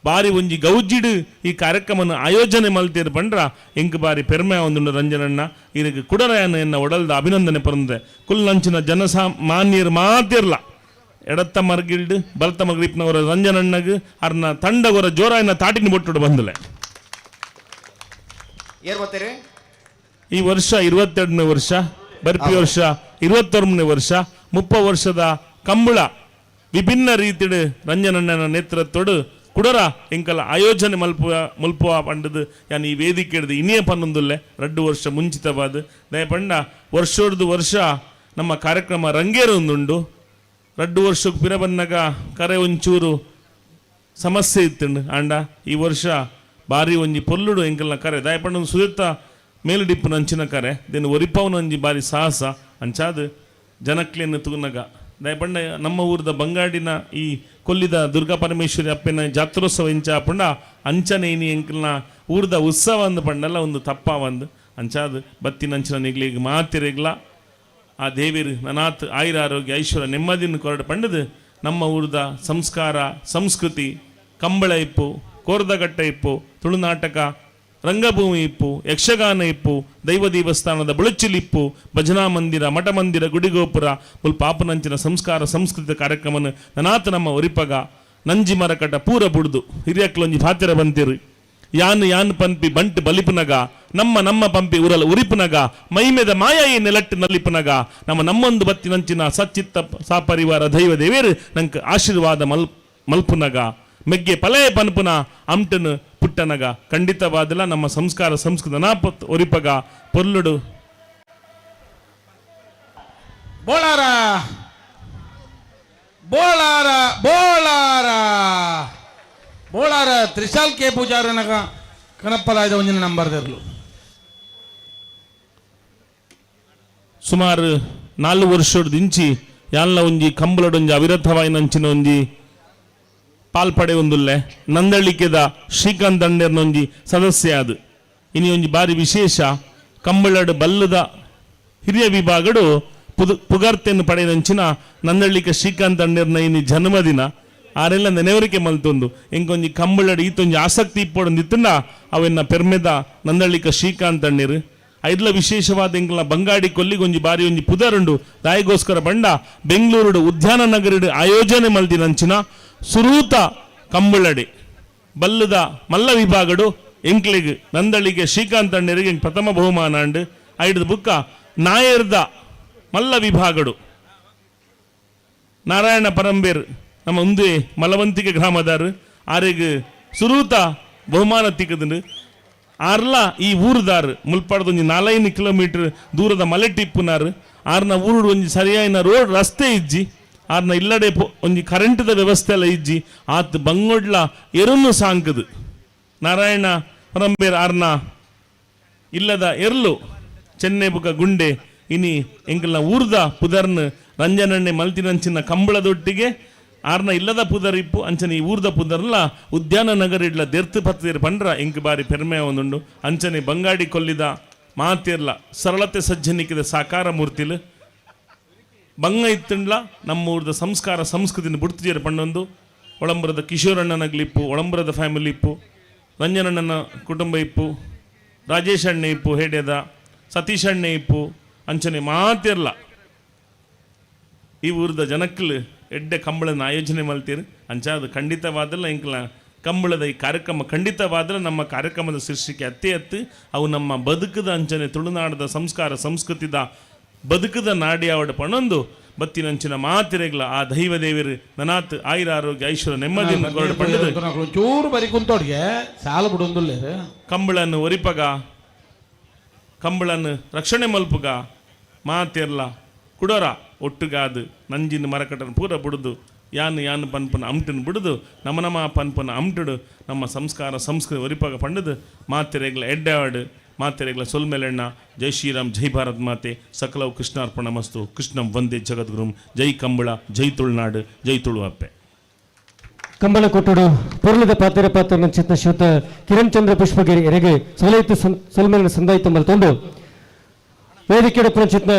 [SPEAKER 20] ಬಾರಿ ಒಂಜಿ ಗೌಜಿಡು ಈ ಕಾರ್ಯಕ್ರಮನ ಆಯೋಜನೆ ಮಲ್ತಿರು ಬಂಡ್ರ ಎಂಕ್ ಬಾರಿ ಪೆರ್ಮೆ ಒಂದು ರಂಜನಣ್ಣ ಇದಕ್ಕೆ ಕುಡರಯನ ಎನ್ನ ಒಡಲ್ದ ಅಭಿನಂದನೆ ಪರಂದೆ ಕುಲ್ಲಂಚಿನ ಜನಸಾಮಾನ್ಯರು ಮಾತಿರ್ಲ ಎಡತ್ತ ಮರ್ಗಿಲ್ಡ್ ಬಲತ ಮರ್ಗಿಪ್ನವರ ರಂಜನಣ್ಣಗೆ ಅರ್ನ ತಂಡಗೊರ ಜೋರಾಯನ ತಾಟಿನ ಬೊಟ್ಟು ಬಂದಲೆ ಈ ವರ್ಷ 22ನೇ ವರ್ಷ ಬರ್ಪಿ ವರ್ಷ 21ನೇ ವರ್ಷ 30 ವರ್ಷದ ಕಂಬಳ ವಿಭಿನ್ನ ರೀತಿಯ ರಂಜನಣ್ಣನ ನೇತೃತ್ವಡು ಕುಡರ ಎಂಕಲ ಆಯೋಜನೆ ಮಲ್ಪುವ ಪಂಡದು ಯಾನ್ ಈ ವೇದಿಕೆ ಹಿಡಿದು ಇನ್ನೇ ಪನ್ನೊಂದುಲ್ಲೆ 2 ವರ್ಷ ಮುಂಚಿತವಾದ ದಯ ಪಂಡ ವರ್ಷೋರ್ದು ವರ್ಷ ನಮ್ಮ ಕಾರ್ಯಕ್ರಮ ರಂಗೇರೊಂದುಂಡು 2 ವರ್ಷಕ್ಕೆ ಪಿರ ಬಂದಾಗ ಕರೆ ಒಂಚೂರು ಸಮಸ್ಯೆ ಇತ್ತುಂಡು ಆಂಡ ಈ ವರ್ಷ ಬಾರಿ ಒಂಜಿ ಪೊಲ್ಲುಡು ಎಂಕಲ್ನ ಕರೆ ದಯ ಪಂಡ ಒಂದು ಸುದೆತ್ತ ಮೇಲುಡಿಪ್ಪು ನಂಚಿನ ಕರೆ ದೆನ್ ಒರಿಪವನ ಒಂಜಿ ಬಾರಿ ಸಾಹಸ ಅಂಚಾದ ಜನಕ್ಲೆಯನ್ನು ತೂನಗ ದಯಪಂಡ ನಮ್ಮ ಊರದ ಬಂಗಾಡಿನ ಈ ಕೊಲ್ಲಿದ ದುರ್ಗಾ ಪರಮೇಶ್ವರಿ ಅಪ್ಪನ ಜಾತ್ರೋತ್ಸವ ಇಂಚ ಪಂಡ ಅಂಚನೆ ಇನಿ ಎಂಕಲ್ನ ಊರದ ಉತ್ಸವ ಅಂದು ಪಂಡಲ್ಲ ಒಂದು ತಪ್ಪ ಒಂದು ಅಂಚಾದ ಬತ್ತಿನಂಚಿನ ನಿಗ್ಲಿಗೆ ಮಾತಿರೆಗ್ಲ ಆ ದೇವಿರು ನನಾತ್ ಆಯುರ ಆರೋಗ್ಯ ಐಶ್ವರ್ಯ ನೆಮ್ಮದಿನ ಕೊರಡು ಪಂಡದು ನಮ್ಮ ಊರದ ಸಂಸ್ಕಾರ ಸಂಸ್ಕೃತಿ ಕಂಬಳ ಇಪ್ಪು ಕೋರ್ದಗಟ್ಟ ಇಪ್ಪು ತುಳುನಾಟಕ ರಂಗಭೂಮಿ ಇಪ್ಪು, ಯಕ್ಷಗಾನ ಇಪ್ಪು, ದೈವ ದೇವಸ್ಥಾನದ ಬುಳಚಿಲಿಪ್ಪು, ಭಜನಾ ಮಂದಿರ, ಮಠ ಮಂದಿರ, ಗುಡಿಗೋಪುರ ಮುಲ್ಪ ಪಾಪನಂಚಿನ ಸಂಸ್ಕಾರ ಸಂಸ್ಕೃತಿ ಕಾರ್ಯಕ್ರಮನ ನನಾತ ನಮ್ಮ ಒರಿಪಗ ನಂಜಿ ಮರಕಟ ಪೂರ ಬುಡ್ದು ಹಿರಿಯಕ್ಲೊಂಜಿ ಭಾತ್ಯರ ಬಂತಿರು ಯಾನ್ ಪಂಪಿ ಬಂಟ್ ಬಲಿಪುನಗ ನಮ್ಮ ಪಂಪಿ ಉರಲ ಉರಿಪುನಗ ಮೈಮೆದ ಮಾಯಾಯಿ ನೆಲಟ್ಟು ನಲಿಪುನಗ ನಮ್ಮೊಂದು ಬತ್ತಿ ನಂಚಿನ ಸಚ್ಚಿತ್ತ ಸಾಪರಿವಾರ ದೈವ ದೇವೇರು ನಂಗೆ ಆಶೀರ್ವಾದ ಮಲ್ಪುನಗ ಮೆಗ್ಗೆ ಪಲಯ ಪನ್ಪುನ ಅಂಟನು ಪುಟ್ಟನಗ ಖಂಡಿತವಾದಲ್ಲ ನಮ್ಮ ಸಂಸ್ಕಾರ ಸಂಸ್ಕೃತ ನಾಪತ್ ಒರಿಪಗ ಪೊರ್ಲುಡು
[SPEAKER 19] ಬೋಳಾರ ಬೋಳಾರ ಬೋಳಾರ ಬೋಳಾರ ತ್ರಿಶಾಲ್ ಕೆ ಪೂಜಾರನಗ ಕನಪ್ಪಲಾಯ್ದ ಒಂಜಿನ ನಂಬರ್ದಿರ್ಲು
[SPEAKER 20] ಸುಮಾರು 4 ವರ್ಷದ ಇಂಚಿ ಯಾನ್ಲ ಒಂಜಿ ಕಂಬಳಡೊಂಜಿ ಅವಿರತವಾಯಿ ನಂಚಿನ ಒಂಜಿ ಪಾಲ್ಪಡೆ ಒಂದುಲ್ಲೆ ನಂದಳಿಕೆದ ಶ್ರೀಕಾಂತ್ ದಂಡೇರ್ನೊಂಜಿ ಸದಸ್ಯ ಅದು ಇನಿ ಒಂಜಿ ಬಾರಿ ವಿಶೇಷ ಕಂಬಳಡ್ ಬಲ್ಲದ ಹಿರಿಯ ವಿಭಾಗಡು ಪುಗರ್ತೆಯನ್ನು ಪಡೆದಂಚಿನ ನಂದಳಿಕೆ ಶ್ರೀಕಾಂತ್ ದಂಡೇರ್ನ ಇನಿ ಜನ್ಮದಿನ ಆರೆಲ್ಲ ನೆನೆವರಿಕೆ ಮಲ್ತೊಂದು ಎಂಕೊಂಜಿ ಕಂಬಳಡ್ ಈತೊಂಜಿ ಆಸಕ್ತಿ ಇಪ್ಪೊಡೊಂದಿತ್ತಂಡ ಅವೆನ್ನ ಪೆರ್ಮೆದ ನಂದಳಿಕ ಶ್ರೀಕಾಂತ್ ದಂಡೇರು ಐದ್ಲ ವಿಶೇಷವಾದ ಎಂಕಲ ಬಂಗಾಡಿ ಕೊಲ್ಲಿಗೊಂಜಿ ಬಾರಿ ಒಂಜಿ ಪುದರುಂಡು ದಾಯಿಗೋಸ್ಕರ ಬಂಡ ಬೆಂಗಳೂರು ಉದ್ಯಾನ ನಗರಡು ಆಯೋಜನೆ ಮಲ್ದಿನಂಚಿನ ಸುರೂತ ಕಂಬಳಡೆ ಬಲ್ಲದ ಮಲ್ಲ ವಿಭಾಗಡು ಎಂಕ್ಲೆಗ್ ನಂದಳಿಗೆ ಶ್ರೀಕಾಂತ್ ದಂಡೇರಿಗೆ ಪ್ರಥಮ ಬಹುಮಾನ ಅಂಡು ಐಡ್ದ ಬುಕ್ಕ ನಾಯರ್ದ ಮಲ್ಲ ವಿಭಾಗಡು ನಾರಾಯಣ ಪರಂಬೇರ್ ನಮ್ಮ ಒಂದೇ ಮಲವಂತಿಕೆ ಗ್ರಾಮದಾರು ಆರೆಗ್ ಸುರೂತ ಬಹುಮಾನ ತಿಕ್ಕದು ಆರ್ಲ ಈ ಊರುದಾರು ಮುಲ್ಪಾಡ್ದೊಂಜಿ 4 ಕಿಲೋಮೀಟರ್ ದೂರದ ಮಲೆ ಟಿಪ್ಪುನಾರು ಆರ್ನ ಊರು ಒಂಜಿ ಸರಿಯಾಯಿನ ರೋಡ್ ರಸ್ತೆ ಇಜ್ಜಿ ಆರ್ನ ಇಲ್ಲಡೆ ಒಂಜಿ ಕರೆಂಟ್ದ ವ್ಯವಸ್ಥೆ ಎಲ್ಲ ಇಜ್ಜಿ ಆತ್ ಬಂಗೊಡ್ಲ ಎರುನ್ನು ಸಾಂಕದು ನಾರಾಯಣ ಪರಂಬೇರ್ ಆರ್ನ ಇಲ್ಲದ ಎರ್ಲು ಚೆನ್ನೈ ಬುಕ ಗುಂಡೆ ಇನಿ ಎಂಕಲ್ನ ಊರ್ದ ಪುದರ್ನ ರಂಜನಣ್ಣೆ ಮಲ್ತಿನಂಚಿನ ಕಂಬಳದೊಟ್ಟಿಗೆ ಆರ್ನ ಇಲ್ಲದ ಪುದರ್ ಇಪ್ಪು ಅಂಚನೆ ಈ ಊರ್ದ ಪುದರ್ಲ ಉದ್ಯಾನ ನಗರ ಇಡ್ಲ ದೆರ್ತು ಪತ್ತಿರ ಪಂಡ್ರ ಎಂಕ್ ಬಾರಿ ಪೆರ್ಮೆ ಒಂದುಂಡು ಅಂಚನೆ ಬಂಗಾಡಿ ಕೊಲ್ಲಿದ ಮಾತಿರ್ಲ ಸರಳತೆ ಸಜ್ಜನಿಕಿದ ಸಾಕಾರ ಮೂರ್ತಿಲು ಬಂಗ ಇತ್ತಂಡ್ಲ ನಮ್ಮ ಊರ್ದ ಸಂಸ್ಕಾರ ಸಂಸ್ಕೃತಿನ ಬುಡ್ತಿಯರು ಪಂಡೊಂದು ಒಳಂಬರದ ಕಿಶೋರಣ್ಣನಗ್ಲಿಪ್ಪು ಒಳಂಬರದ ಫ್ಯಾಮಿಲಿ ಇಪ್ಪು ರಂಜನಣ್ಣನ ಕುಟುಂಬ ಇಪ್ಪು ರಾಜೇಶ್ ಅಣ್ಣೆ ಇಪ್ಪು ಹೇಡ್ಯದ ಸತೀಶ್ ಅಣ್ಣೆ ಇಪ್ಪು ಅಂಚನೆ ಮಾತಿರ್ಲ ಈ ಊರ್ದ ಜನಕ್ಕಲು ಎಡ್ಡೆ ಕಂಬಳನ ಆಯೋಜನೆ ಮಲ್ತೀರಿ ಅಂಚ ಅದು ಖಂಡಿತವಾದಲ್ಲ ಇಂಕಲ ಕಂಬಳದ ಈ ಕಾರ್ಯಕ್ರಮ ಖಂಡಿತವಾದ್ರೆ ನಮ್ಮ ಕಾರ್ಯಕ್ರಮದ ಶೀರ್ಷಿಕೆ ಅತ್ತೆ ಅವು ನಮ್ಮ ಬದುಕದ ಅಂಚನೆ ತುಳುನಾಡದ ಸಂಸ್ಕಾರ ಸಂಸ್ಕೃತಿದ ಬದುಕದ ನಾಡಿ ಆವಡ ಪಣೊಂದು ಬತ್ತಿನಂಚಿನ ಮಾತಿರೆಗ್ಲ ಆ ದೈವ ದೇವರು ನನಾತ್ ಆಯುರ ಆರೋಗ್ಯ ಐಶ್ವರ್ಯ ನೆಮ್ಮದಿಯನ್ನು ಹೊರಡು ಪಂಡದು
[SPEAKER 19] ಚೂರು ಬರಿ ಕುಂತೋಡ್ಗೆ ಸಾಲ ಬಿಡೊಂದುಲ್ಲೆ
[SPEAKER 20] ಕಂಬಳನ್ನು ಒರಿಪಗ ಕಂಬಳನ್ನು ರಕ್ಷಣೆ ಮಲ್ಪುಗ ಮಾತಿರ್ಲ ಕುಡೋರ ಒಟ್ಟುಗಾದು ನಂಜಿನ ಮರಕಟನ್ನು ಪೂರ ಬಿಡುದು ಯಾನು ಪನ್ಪನ ಅಂಟನ್ನು ಬಿಡುದು ನಮ್ಮ ಪನ್ಪನ ಅಂಟುಡು ನಮ್ಮ ಸಂಸ್ಕಾರ ಸಂಸ್ಕೃತಿ ಒರಿಪಾಗ ಪಂಡದು ಮಾತೆರೆಗ್ಲ ಎಡ್ಡಾವಡು ಮಾತೆರೆಗ್ಲ ಸೊಲ್ಮೆಲೆಣ್ಣ ಜೈ ಶ್ರೀರಾಮ್ ಜೈ ಭಾರತ್ ಮಾತೆ ಸಕಲವು ಕೃಷ್ಣಾರ್ಪಣ ಮಸ್ತು ಕೃಷ್ಣಂ ವಂದೇ ಜಗದ್ಗುರುಂ ಜೈ ಕಂಬಳ ಜೈ ತುಳುನಾಡು ಜೈ ತುಳು ಅಪ್ಪೆ
[SPEAKER 8] ಕಂಬಳ ಕೊಟ್ಟಡು ಪೊರ್ಲದ ಪಾತ್ರ ಪಾತ್ರ ಚಿತ್ತ ಶಿವತ ಕಿರಣ್ ಚಂದ್ರ ಪುಷ್ಪಗಿರಿ ಎರೆಗೆ ಸೊಲೈತು ಸೊಲ್ಮೆಲಿನ ಸಂದಾಯಿತ ಮಲ್ತೊಂಡು ವೇದಿಕೆ ಚಿತ್ನ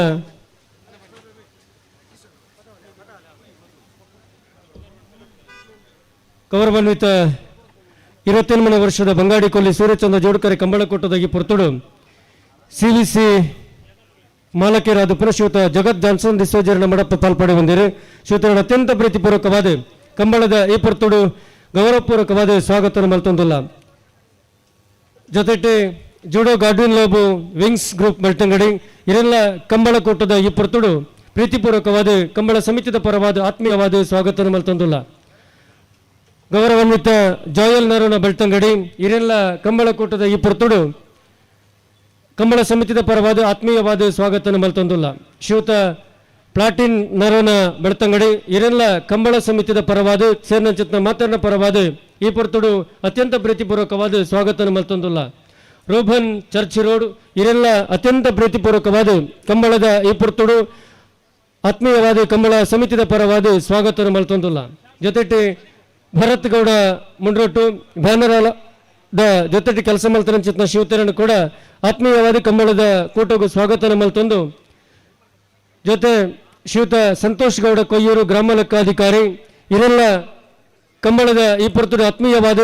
[SPEAKER 8] ಗೌರವಾನ್ವಿತ 28ನೇ ವರ್ಷದ ಬಂಗಾಡಿ ಕೊಲ್ಲಿ ಸೂರ್ಯಚಂದ್ರ ಜೋಡುಕರೆ ಕಂಬಳ ಕೊಟ್ಟದಾಗಿ ಪೊರ್ತುಡು ಸಿವಿಸಿ ಮಾಲಕರಾದ ಪುನಃಶ್ರೀಯುತ ಜಗತ್ ಜಾನ್ಸನ್ ದಿಸೋಜರಣ ಮಡಪ ಪಾಲ್ಪಡೆ ಬಂದಿರು ಶ್ರೀಯುತರ ಅತ್ಯಂತ ಪ್ರೀತಿಪೂರ್ವಕವಾದ ಕಂಬಳದ ಈ ಪೊರ್ತುಡು ಗೌರವಪೂರ್ವಕವಾದ ಸ್ವಾಗತ ಮಲ್ತೊಂದುಲ್ಲ ಜೊತೆಗೆ judo garden lab wings group Belthangady ಇರೆಲ್ಲ ಕಂಬಳ ಕೊಟ್ಟದ ಈ ಪೊರ್ತುಡು ಪ್ರೀತಿಪೂರ್ವಕವಾದ ಕಂಬಳ ಸಮಿತಿದ ಪರವಾದ ಆತ್ಮೀಯವಾದ ಸ್ವಾಗತ ಮಲ್ತೊಂದುಲ್ಲ ಗೌರವಾನ್ವಿತ ಜೋಯಲ್ ನರೋನ ಬೆಳ್ತಂಗಡಿ ಇರೆಲ್ಲ ಕಂಬಳ ಕೂಟದ ಈ ಪೊರ್ತುಡು ಕಂಬಳ ಸಮಿತಿದ ಪರವಾದ ಆತ್ಮೀಯವಾದ ಸ್ವಾಗತ ಮಲ್ತೊಂದುಲ್ಲ ಶ್ರೀಯುತ ಪ್ಲಾಟಿನ್ ನರೋನ ಬೆಳ್ತಂಗಡಿ ಇರೆಲ್ಲ ಕಂಬಳ ಸಮಿತಿದ ಪರವಾದ ಸೇರ್ನಂಚಿತ್ನ ಮಾತನ್ನ ಪರವಾದ ಈ ಪೊರ್ತುಡು ಅತ್ಯಂತ ಪ್ರೀತಿಪೂರ್ವಕವಾದ ಸ್ವಾಗತ ಮಲ್ತೊಂದುಲ್ಲ ರೋಬನ್ ಚರ್ಚ್ ರೋಡ್ ಇರೆಲ್ಲ ಅತ್ಯಂತ ಪ್ರೀತಿಪೂರ್ವಕವಾದ ಕಂಬಳದ ಈ ಪೊರ್ತುಡು ಆತ್ಮೀಯವಾದ ಕಂಬಳ ಸಮಿತಿದ ಪರವಾದ ಸ್ವಾಗತ ಮಲ್ತೊಂದುಲ್ಲ ಜೊತೆಗೆ ಭರತ್ ಗೌಡ ಮುಂಡ್ರೊಟ್ಟು ಬ್ಯಾನರದ ಜೊತೆಗೆ ಕೆಲಸ ಮಲ್ತರಂಚಿತ್ನ ಶಿವತರನ್ನು ಕೂಡ ಆತ್ಮೀಯವಾದ ಕಂಬಳದ ಕೂಟಗೂ ಸ್ವಾಗತ ಮಲ್ತೊಂದು ಜೊತೆ ಶ್ರೀಯುತ ಸಂತೋಷ್ ಗೌಡ ಕೊಯ್ಯೂರು ಗ್ರಾಮ ಲೆಕ್ಕಾಧಿಕಾರಿ ಇವರೆಲ್ಲ ಕಂಬಳದ ಈ ಪೊರ್ತುಡು ಆತ್ಮೀಯವಾದ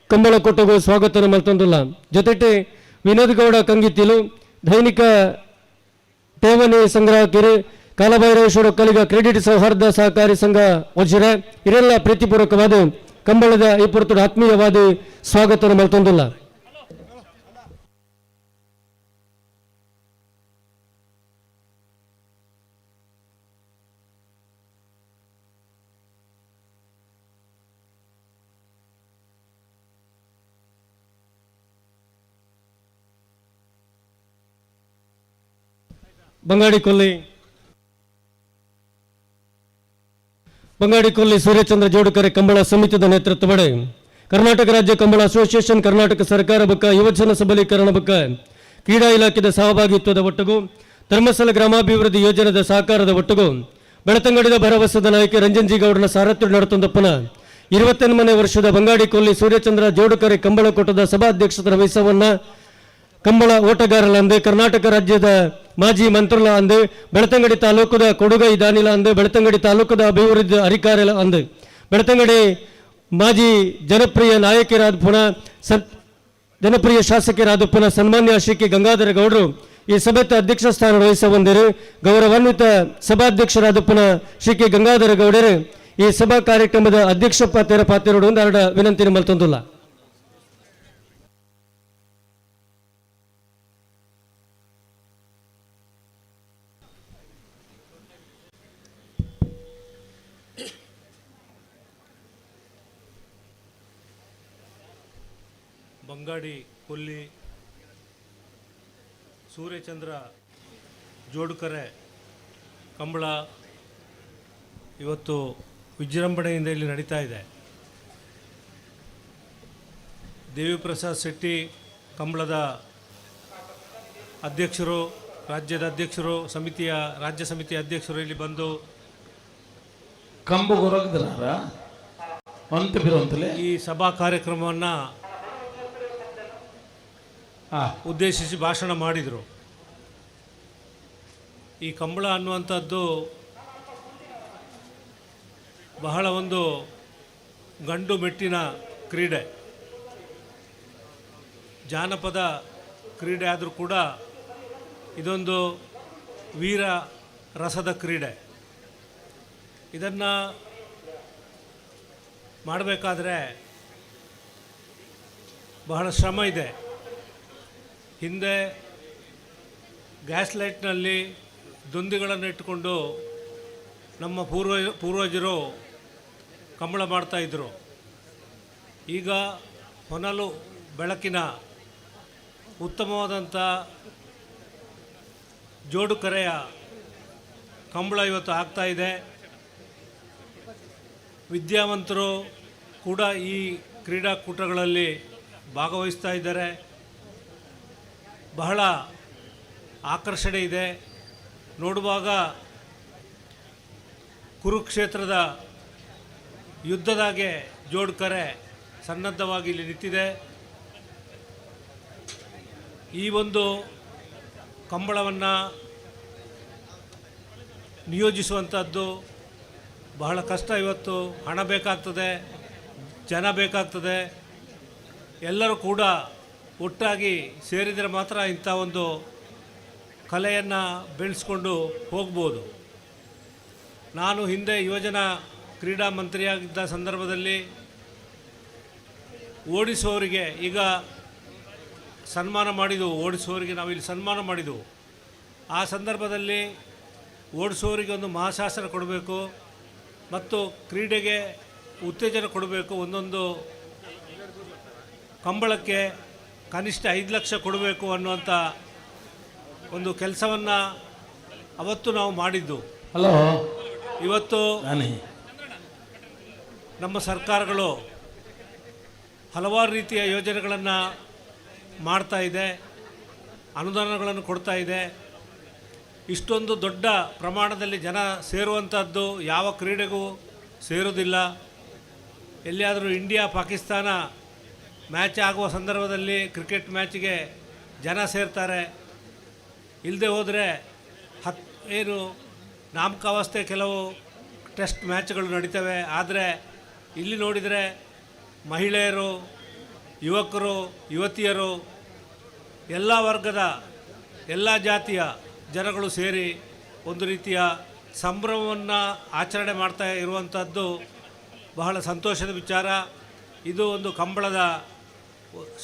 [SPEAKER 8] ಕಂಬಳ ಕೊಟ್ಟಗೂ ಸ್ವಾಗತ ಮಲ್ತೊಂದುಲ್ಲ. ಜೊತೆಗೆ ವಿನೋದ್ ಗೌಡ ಕಂಗಿತ್ತಿಲು ದೈನಿಕ ಠೇವಣಿ ಸಂಗ್ರಾಹಕರು ಕಾಲಭೈರವೇಶ್ವರ ಒಕ್ಕಲಿಗ ಕ್ರೆಡಿಟ್ ಸೌಹಾರ್ದ ಸಹಕಾರಿ ಸಂಘ ವಜ್ರ ಇವರೆಲ್ಲ ಪ್ರೀತಿಪೂರ್ವಕವಾದ ಕಂಬಳದ ಈ ಪುರತುಡು ಆತ್ಮೀಯವಾದ ಸ್ವಾಗತ ಮಲ್ತೊಂದುಲ್ಲ. ಬಂಗಾಡಿ ಕೊಲ್ಲಿ ಸೂರ್ಯಚಂದ್ರ ಜೋಡುಕರೆ ಕಂಬಳ ಸಮಿತಿಯ ನೇತೃತ್ವದ ಕರ್ನಾಟಕ ರಾಜ್ಯ ಕಂಬಳ ಅಸೋಸಿಯೇಷನ್, ಕರ್ನಾಟಕ ಸರ್ಕಾರ ಬಕ್ಕ ಯುವಜನ ಸಬಲೀಕರಣ ಬಕ್ಕ ಕ್ರೀಡಾ ಇಲಾಖೆಯ ಸಹಭಾಗಿತ್ವದ ಒಟ್ಟಿಗೂ ಧರ್ಮಸ್ಥಳ ಗ್ರಾಮಾಭಿವೃದ್ಧಿ ಯೋಜನೆಯ ಸಹಕಾರದ ಒಟ್ಟಿಗೂ ಬೆಳತಂಗಡಿದ ಭರವಸದ ನಾಯಕ ರಂಜನ್ ಜಿ ಗೌಡನ ಸಾರಥ್ಯ ನಡೆತೊಂದಪ್ಪನ 28ನೇ ವರ್ಷದ ಬಂಗಾಡಿ ಕೊಲ್ಲಿ ಸೂರ್ಯಚಂದ್ರ ಜೋಡುಕರೆ ಕಂಬಳ ಕೂಟದ ಸಭಾಧ್ಯಕ್ಷರ ವಹಿಸವನ್ನ ಕಂಬಳ ಓಟಗಾರರ ಅಂದೆ ಕರ್ನಾಟಕ ರಾಜ್ಯದ ಮಾಜಿ ಮಂತ್ರುಲ ಅಂದೆ ಬೆಳತಂಗಡಿ ತಾಲೂಕದ ಕೊಡುಗೈ ದಾನಿಲ ಅಂದೆ ಬೆಳತಂಗಡಿ ತಾಲೂಕದ ಅಭಿವೃದ್ಧಿ ಅಧಿಕಾರಿಗಳ ಅಂದೆ ಬೆಳತಂಗಡಿ ಮಾಜಿ ಜನಪ್ರಿಯ ನಾಯಕರಾದ ಪುನಃ ಜನಪ್ರಿಯ ಶಾಸಕರಾದ ಪುನಃ ಸನ್ಮಾನ್ಯ ಶ್ರೀ ಕೆ ಗಂಗಾಧರ ಗೌಡರು ಈ ಸಭೆಯ ಅಧ್ಯಕ್ಷ ಸ್ಥಾನ ವಹಿಸಬಂದರು. ಗೌರವಾನ್ವಿತ ಸಭಾಧ್ಯಕ್ಷರಾದ ಪುನಃ ಶ್ರೀ ಕೆ ಗಂಗಾಧರ ಗೌಡರು ಈ ಸಭಾ ಕಾರ್ಯಕ್ರಮದ ಅಧ್ಯಕ್ಷ ಪಾತ್ರರು ಒಂದು ವಿನಂತಿ ಮಲ್ತೊಂದಿಲ್ಲ.
[SPEAKER 20] ಬಂಗಾಡಿ ಕೊಲ್ಲಿ ಸೂರ್ಯಚಂದ್ರ ಜೋಡುಕರೆ ಕಂಬಳ ಇವತ್ತು ವಿಜೃಂಭಣೆಯಿಂದ ಇಲ್ಲಿ ನಡೀತಾ ಇದೆ. ದೇವಿಪ್ರಸಾದ್ ಶೆಟ್ಟಿ ಕಂಬಳದ ಅಧ್ಯಕ್ಷರು, ರಾಜ್ಯದ ಅಧ್ಯಕ್ಷರು, ರಾಜ್ಯ ಸಮಿತಿಯ ಅಧ್ಯಕ್ಷರು ಇಲ್ಲಿ ಬಂದು ಈ ಸಭಾ ಕಾರ್ಯಕ್ರಮವನ್ನು ಉದ್ದೇಶಿಸಿ ಭಾಷಣ ಮಾಡಿದರು. ಈ ಕಂಬಳ ಅನ್ನುವಂಥದ್ದು ಬಹಳ ಒಂದು ಗಂಡು ಮೆಟ್ಟಿನ ಕ್ರೀಡೆ, ಜಾನಪದ ಕ್ರೀಡೆ ಆದರೂ ಕೂಡ ಇದೊಂದು ವೀರ ರಸದ ಕ್ರೀಡೆ. ಇದನ್ನು ಮಾಡಬೇಕಾದ್ರೆ ಬಹಳ ಶ್ರಮ ಇದೆ. ಹಿಂದೆ ಗ್ಯಾಸ್ ಲೈಟ್ನಲ್ಲಿ ದೊಂದಿಗಳನ್ನು ಇಟ್ಟುಕೊಂಡು ನಮ್ಮ ಪೂರ್ವಜರು ಕಂಬಳ ಮಾಡ್ತಾಯಿದ್ರು. ಈಗ ಹೊನಲು ಬೆಳಕಿನ ಉತ್ತಮವಾದಂಥ ಜೋಡುಕರೆಯ ಕಂಬಳ ಇವತ್ತು ಆಗ್ತಾಯಿದೆ. ವಿದ್ಯಾವಂತರು ಕೂಡ ಈ ಕ್ರೀಡಾಕೂಟಗಳಲ್ಲಿ ಭಾಗವಹಿಸ್ತಾ ಇದ್ದಾರೆ. ಬಹಳ ಆಕರ್ಷಣೆ ಇದೆ. ನೋಡುವಾಗ ಕುರುಕ್ಷೇತ್ರದ ಯುದ್ಧದಾಗೆ ಜೋಡುಕರೆ ಸನ್ನದ್ಧವಾಗಿ ಇಲ್ಲಿ ನಿಂತಿದೆ. ಈ ಒಂದು ಕಂಬಳವನ್ನು ನಿಯೋಜಿಸುವಂಥದ್ದು ಬಹಳ ಕಷ್ಟ. ಇವತ್ತು ಹಣ ಬೇಕಾಗ್ತದೆ, ಜನ ಬೇಕಾಗ್ತದೆ. ಎಲ್ಲರೂ ಕೂಡ ಒಟ್ಟಾಗಿ ಸೇರಿದರೆ ಮಾತ್ರ ಇಂಥ ಒಂದು ಕಲೆಯನ್ನು ಬೆಳೆಸ್ಕೊಂಡು ಹೋಗ್ಬೋದು. ನಾನು ಹಿಂದೆ ಯುವಜನ ಕ್ರೀಡಾ ಮಂತ್ರಿಯಾಗಿದ್ದ ಸಂದರ್ಭದಲ್ಲಿ ಓಡಿಸುವವರಿಗೆ ಈಗ ಸನ್ಮಾನ ಮಾಡಿದೆವು. ಓಡಿಸುವವರಿಗೆ ನಾವಿಲ್ಲಿ ಸನ್ಮಾನ ಮಾಡಿದೆವು. ಆ ಸಂದರ್ಭದಲ್ಲಿ ಓಡಿಸುವವರಿಗೆ ಒಂದು ಮಹಾಶಾಸನ ಕೊಡಬೇಕು ಮತ್ತು ಕ್ರೀಡೆಗೆ ಉತ್ತೇಜನ ಕೊಡಬೇಕು. ಒಂದೊಂದು ಕಂಬಳಕ್ಕೆ ಕನಿಷ್ಠ 5 ಲಕ್ಷ ಕೊಡಬೇಕು ಅನ್ನುವಂಥ ಒಂದು ಕೆಲಸವನ್ನು ಅವತ್ತು ನಾವು ಮಾಡಿದ್ದು. ಇವತ್ತು ನಮ್ಮ ಸರ್ಕಾರಗಳು ಹಲವಾರು ರೀತಿಯ ಯೋಜನೆಗಳನ್ನು ಮಾಡ್ತಾ ಇದೆ, ಅನುದಾನಗಳನ್ನು ಕೊಡ್ತಾ ಇದೆ. ಇಷ್ಟೊಂದು ದೊಡ್ಡ ಪ್ರಮಾಣದಲ್ಲಿ ಜನ ಸೇರುವಂಥದ್ದು ಯಾವ ಕ್ರೀಡೆಗೂ ಸೇರೋದಿಲ್ಲ. ಎಲ್ಲಿಯಾದರೂ ಇಂಡಿಯಾ ಪಾಕಿಸ್ತಾನ ಮ್ಯಾಚ್ ಆಗುವ ಸಂದರ್ಭದಲ್ಲಿ ಕ್ರಿಕೆಟ್ ಮ್ಯಾಚಿಗೆ ಜನ ಸೇರ್ತಾರೆ. ಇಲ್ಲದೆ ಹೋದರೆ ಏನು ನಾಮಕಾವಸ್ಥೆ ಕೆಲವು ಟೆಸ್ಟ್ ಮ್ಯಾಚ್ಗಳು ನಡೀತವೆ. ಆದರೆ ಇಲ್ಲಿ ನೋಡಿದರೆ ಮಹಿಳೆಯರು
[SPEAKER 21] ಯುವಕರು ಯುವತಿಯರು ಎಲ್ಲ ವರ್ಗದ ಎಲ್ಲ ಜಾತಿಯ ಜನಗಳು ಸೇರಿ ಒಂದು ರೀತಿಯ ಸಂಭ್ರಮವನ್ನು ಆಚರಣೆ ಮಾಡ್ತಾ ಇರುವಂಥದ್ದು ಬಹಳ ಸಂತೋಷದ ವಿಚಾರ. ಇದು ಒಂದು ಕಂಬಳದ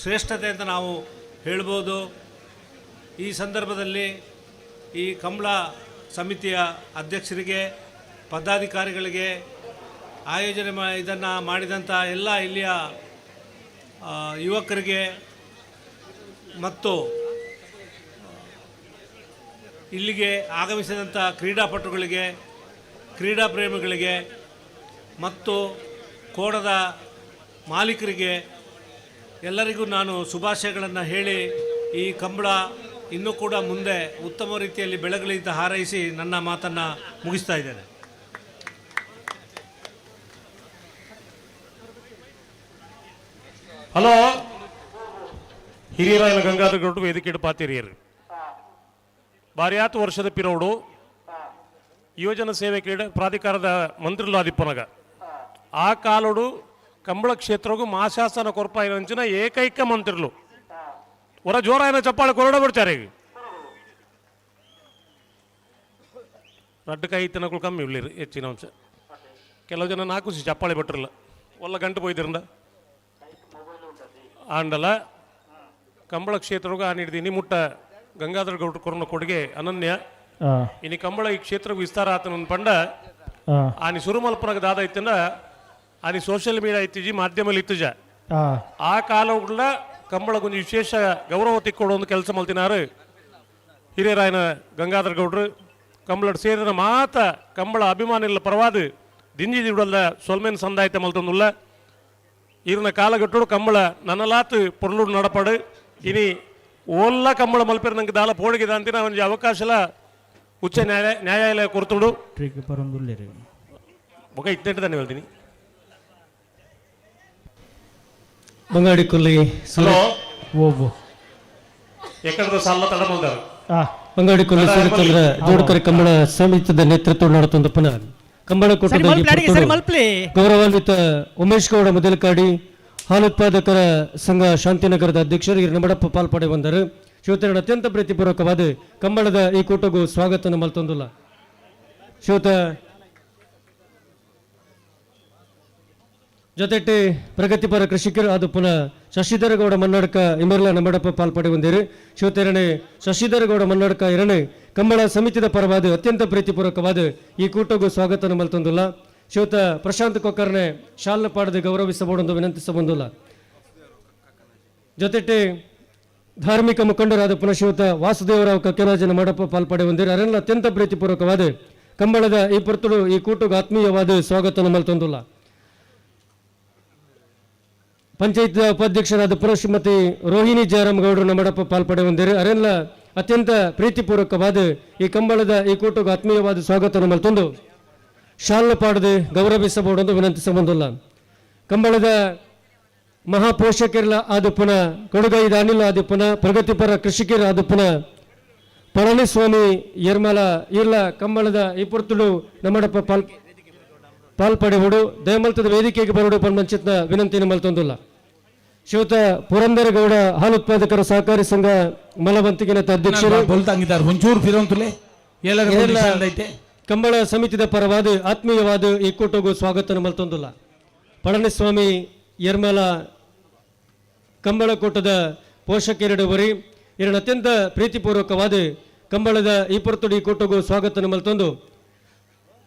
[SPEAKER 21] ಶ್ರೇಷ್ಠತೆ ಅಂತ ನಾವು ಹೇಳ್ಬೋದು. ಈ ಸಂದರ್ಭದಲ್ಲಿ ಈ ಕಂಬಳ ಸಮಿತಿಯ ಅಧ್ಯಕ್ಷರಿಗೆ, ಪದಾಧಿಕಾರಿಗಳಿಗೆ, ಆಯೋಜನೆ ಇದನ್ನು ಮಾಡಿದಂಥ ಎಲ್ಲ ಇಲ್ಲಿಯ ಯುವಕರಿಗೆ ಮತ್ತು ಇಲ್ಲಿಗೆ ಆಗಮಿಸಿದಂಥ ಕ್ರೀಡಾಪಟುಗಳಿಗೆ, ಕ್ರೀಡಾ ಪ್ರೇಮಿಗಳಿಗೆ ಮತ್ತು ಕೋಣದ ಮಾಲೀಕರಿಗೆ ಎಲ್ಲರಿಗೂ ನಾನು ಶುಭಾಶಯಗಳನ್ನು ಹೇಳಿ ಈ ಕಂಬಳ ಇನ್ನೂ ಕೂಡ ಮುಂದೆ ಉತ್ತಮ ರೀತಿಯಲ್ಲಿ ಬೆಳಗಲಿ ಅಂತ ಹಾರೈಸಿ ನನ್ನ ಮಾತನ್ನು ಮುಗಿಸ್ತಾ ಇದ್ದೇನೆ. ಹಲೋ, ಹಿರಿಯರಾಯನ ಗಂಗಾಧರ ಗೌಡ್ರು ವೇದಿಕೆ ಪಾತಿರಿಯರು ಬಾರಿ ಆತು ವರ್ಷದ ಪಿರೋಡು ಯುವಜನ ಸೇವೆ ಕ್ರೀಡೆ ಪ್ರಾಧಿಕಾರದ ಮಂತ್ರಿಲು ಆದಿಪ್ಪನಗ ಆ ಕಾಲೋಡು ಕಂಬಳ ಕ್ಷೇತ್ರಗೂ ಮಾಶಾಸನ ಕೊರಪಾಯಿನ ಏಕೈಕ ಮಂತ್ರಿಲು ಹೊರ ಜೋರಾಯನ ಚಪ್ಪಾಳೆ ಕೊರಡ ಬಿಡ್ತಾರೆ. ಈಗ ರಡ್ಡು ಕೈ ತಿನ್ನಗಳು ಕಮ್ಮಿ ಇರ್ಲಿರಿ ಹೆಚ್ಚಿನ ಅಂಶ. ಕೆಲವು ಜನ ನಾಲ್ಕು ಚಪ್ಪಾಳೆ ಬಿಟ್ಟಿರಲ್ಲ, ಒಲ್ಲ ಗಂಟು போய்திருந்த ಆಂಡಲ ಕಂಬಳ ಕ್ಷೇತ್ರಗೂ ಆ ನೀಡಿದೀನಿ ಮುಟ್ಟ ಗಂಗಾಧರ ಗೌಡ್ರ ಕೊರನ ಕೊಡುಗೆ ಅನನ್ಯ. ಇನಿ ಕಂಬಳ ಈ ಕ್ಷೇತ್ರಕ್ಕೆ ವಿಸ್ತಾರ ಆತನ ಪಂಡ ಆನಿ ಸುರುಮಲ್ಪನಾಗ ದಾದ ಇತ್ತಿನ ಆನಿ ಸೋಷಿಯಲ್ ಮೀಡಿಯಾ ಇತ್ತೀಜಿ ಮಾಧ್ಯಮಲ್ಲಿ ಇತ್ತುಜ ಆ ಕಾಲಗಳ ಕಂಬಳ ಕೊಂಚ ವಿಶೇಷ ಗೌರವ ತಿಕ್ಕೊಡೋ ಒಂದು ಕೆಲಸ ಮಲ್ತಿನಾರು ಹಿರಿಯರಾಯನ ಗಂಗಾಧರ ಗೌಡ್ರು ಕಂಬಳ ಸೇರಿದ ಮಾತ ಕಂಬಳ ಅಭಿಮಾನಿಗಳ ಪರವಾದ ದಿಂಜಿ ದಿಡಲ್ಲ ಸೊಲ್ಮೇನ್ ಸಂದಾಯತೆ ಮಲ್ತೊಂದುಲ್ಲ ಈರಿನ ಕಾಲಗಟ್ಟೋಡು ಕಂಬಳ ನನ್ನಲಾತು ಪೊರ್ಲೂಡು ನಡಪಾಡು ಇನಿ ಓಲ್ಲ ಕಂಬಳ ಮಲ್ಪೇರು ನಂಗೆ ದಾಲ ಪೋಡಿಗೆ ಅಂತಿನ ಒಂದು ಅವಕಾಶಲ ಉಚ್ಚ ನ್ಯಾಯಾಲಯ ಕೊರ್ತುಡು ಬೊಕ ಇತ್ತೆಂಟು ತಾನೆ ಹೇಳ್ತೀನಿ.
[SPEAKER 4] ಬಂಗಾಡಿ ಕೊಲ್ಲಿ
[SPEAKER 21] ಹಲೋ ಎಕಡ್ರ ಸಾಲ ತಡ ಬಂದಾರ
[SPEAKER 4] ಬಂಗಾಡಿ ಕೊಲ್ಲಿ ಸೂರ್ಯಚಂದ್ರ ಜೋಡುಕರ ಕಂಬಳ ಸಮಿತಿದ ನೇತೃತ್ವ ನಡೆತೊಂದು ಪುನಃ ಕಂಬಳ ಕೊಟ್ಟ ಗೌರವಾನ್ವಿತ ಉಮೇಶ್ ಗೌಡ ಮೊದಲಕಾಡಿ ಹಾಲು ಉತ್ಪಾದಕರ ಸಂಘ ಶಾಂತಿನಗರದ ಅಧ್ಯಕ್ಷರು ಹಿರಿಯ ನಮಡಪ್ಪ ಪಾಲ್ಪಡೆ ಬಂದರು. ಶಿವತರಣ ಅತ್ಯಂತ ಪ್ರೀತಿಪೂರ್ವಕವಾದ ಕಂಬಳದ ಈ ಕೂಟಗೂ ಸ್ವಾಗತ ಮಲ್ತೊಂದುಲ್ಲ. ಶಿವತ ಜೊತೆಟ್ಟು ಪ್ರಗತಿಪರ ಕೃಷಿಕರು ಅದು ಪುನಃ ಶಶಿಧರಗೌಡ ಮನ್ನಡ್ಕ ಇಮರ್ಲ ನಮಡಪ್ಪ ಪಾಲ್ಪಡೆ ಬಂದಿರು. ಶಿವತೆರಣೆ ಶಶಿಧರಗೌಡ ಮನ್ನಡ್ಕ ಎರಡನೇ ಕಂಬಳ ಸಮಿತಿದ ಪರವಾದ ಅತ್ಯಂತ ಪ್ರೀತಿಪೂರ್ವಕವಾದ ಈ ಕೂಟಗೂ ಸ್ವಾಗತ ಮಲ್ತೊಂದುಲ್ಲ. ಶಿವತ ಪ್ರಶಾಂತ್ ಕೊಕ್ಕರ್ನೆ ಶಾಲ್ನ ಪಾಡದೆ ಗೌರವಿಸಬಹುದೆಂದು ವಿನಂತಿಸಬಂದುಲ್ಲ. ಜೊತೆಟ್ಟು ಧಾರ್ಮಿಕ ಮುಖಂಡರಾದ ಪುನಃ ಶಿವತ ವಾಸುದೇವರಾವ್ ಕಕ್ಕರಾಜನ ಮಡಪ್ಪ ಪಾಲ್ಪಡೆ ಬಂದಿರು. ಅರೆಲ್ಲ ಅತ್ಯಂತ ಪ್ರೀತಿಪೂರ್ವಕವಾದ ಕಂಬಳದ ಈ ಪೊರ್ತುಡು ಈ ಕೂಟಗೂ ಆತ್ಮೀಯವಾದ ಸ್ವಾಗತ ಮಲ್ತೊಂದುಲ್ಲ. ಪಂಚಾಯತ್ ಉಪಾಧ್ಯಕ್ಷರಾದ ಪುನಃ ಶ್ರೀಮತಿ ರೋಹಿಣಿ ಜಯರಾಮ್ ಗೌಡರು ನಮ್ಮಡಪ್ಪ ಪಾಲ್ಪಡೆ ಬಂದಿರು. ಅರೆಲ್ಲ ಅತ್ಯಂತ ಪ್ರೀತಿಪೂರ್ವಕವಾದ ಈ ಕಂಬಳದ ಈ ಕೂಟಗೂ ಆತ್ಮೀಯವಾದ ಸ್ವಾಗತ ಮಲ್ತೊಂದು ಶಾಲ್ನ ಪಾಡದೆ ಗೌರವಿಸಬಹುದೆಂದು ವಿನಂತಿಸಬಂದುಲ್ಲ. ಕಂಬಳದ ಮಹಾಪೋಷಕರ ಆದ ಪುನಃ ಕೊಡುಗೈದ ಅನಿಲ ಆದ ಪುನಃ ಪ್ರಗತಿಪರ ಕೃಷಿಕರ ಆದ ಪುನಃ ಪಳನಿಸ್ವಾಮಿ ಯರ್ಮಲ ಇರ್ಲ ಕಂಬಳದ ಈ ಪೊರ್ತುಡು ನಮ್ಮಡಪ್ಪ ಪಾಲ್ಪಡೆಹುಡು ದಯಮಲ್ತದ ವೇದಿಕೆಗೆ ಬರುಡು ಪನ್ಮಂಚಿತ್ನ ವಿನಂತಿನ ಮಲ್ತೊಂದುಲ್ಲ. ಶಿವತ ಪುರಂದರ ಗೌಡ ಹಾಲು ಉತ್ಪಾದಕರ ಸಹಕಾರಿ ಸಂಘ ಮಲವಂತಿಗಿನ ಅಧ್ಯಕ್ಷರು ಕಂಬಳ ಸಮಿತಿದ ಪರವಾದ ಆತ್ಮೀಯವಾದ ಈ ಕೂಟಗೂ ಸ್ವಾಗತ ಮಲ್ತೊಂದುಲ್ಲ. ಪಳನಿಸ್ವಾಮಿ ಯರ್ಮಲ ಕಂಬಳ ಕೂಟದ ಪೋಷಕರೆರಡು ಬರಿ ಎರಡು ಅತ್ಯಂತ ಪ್ರೀತಿಪೂರ್ವಕವಾದ ಕಂಬಳದ ಈ ಪೊರ್ತುಡು ಈ ಕೂಟಗೂ ಸ್ವಾಗತ ಮಲ್ತೊಂದು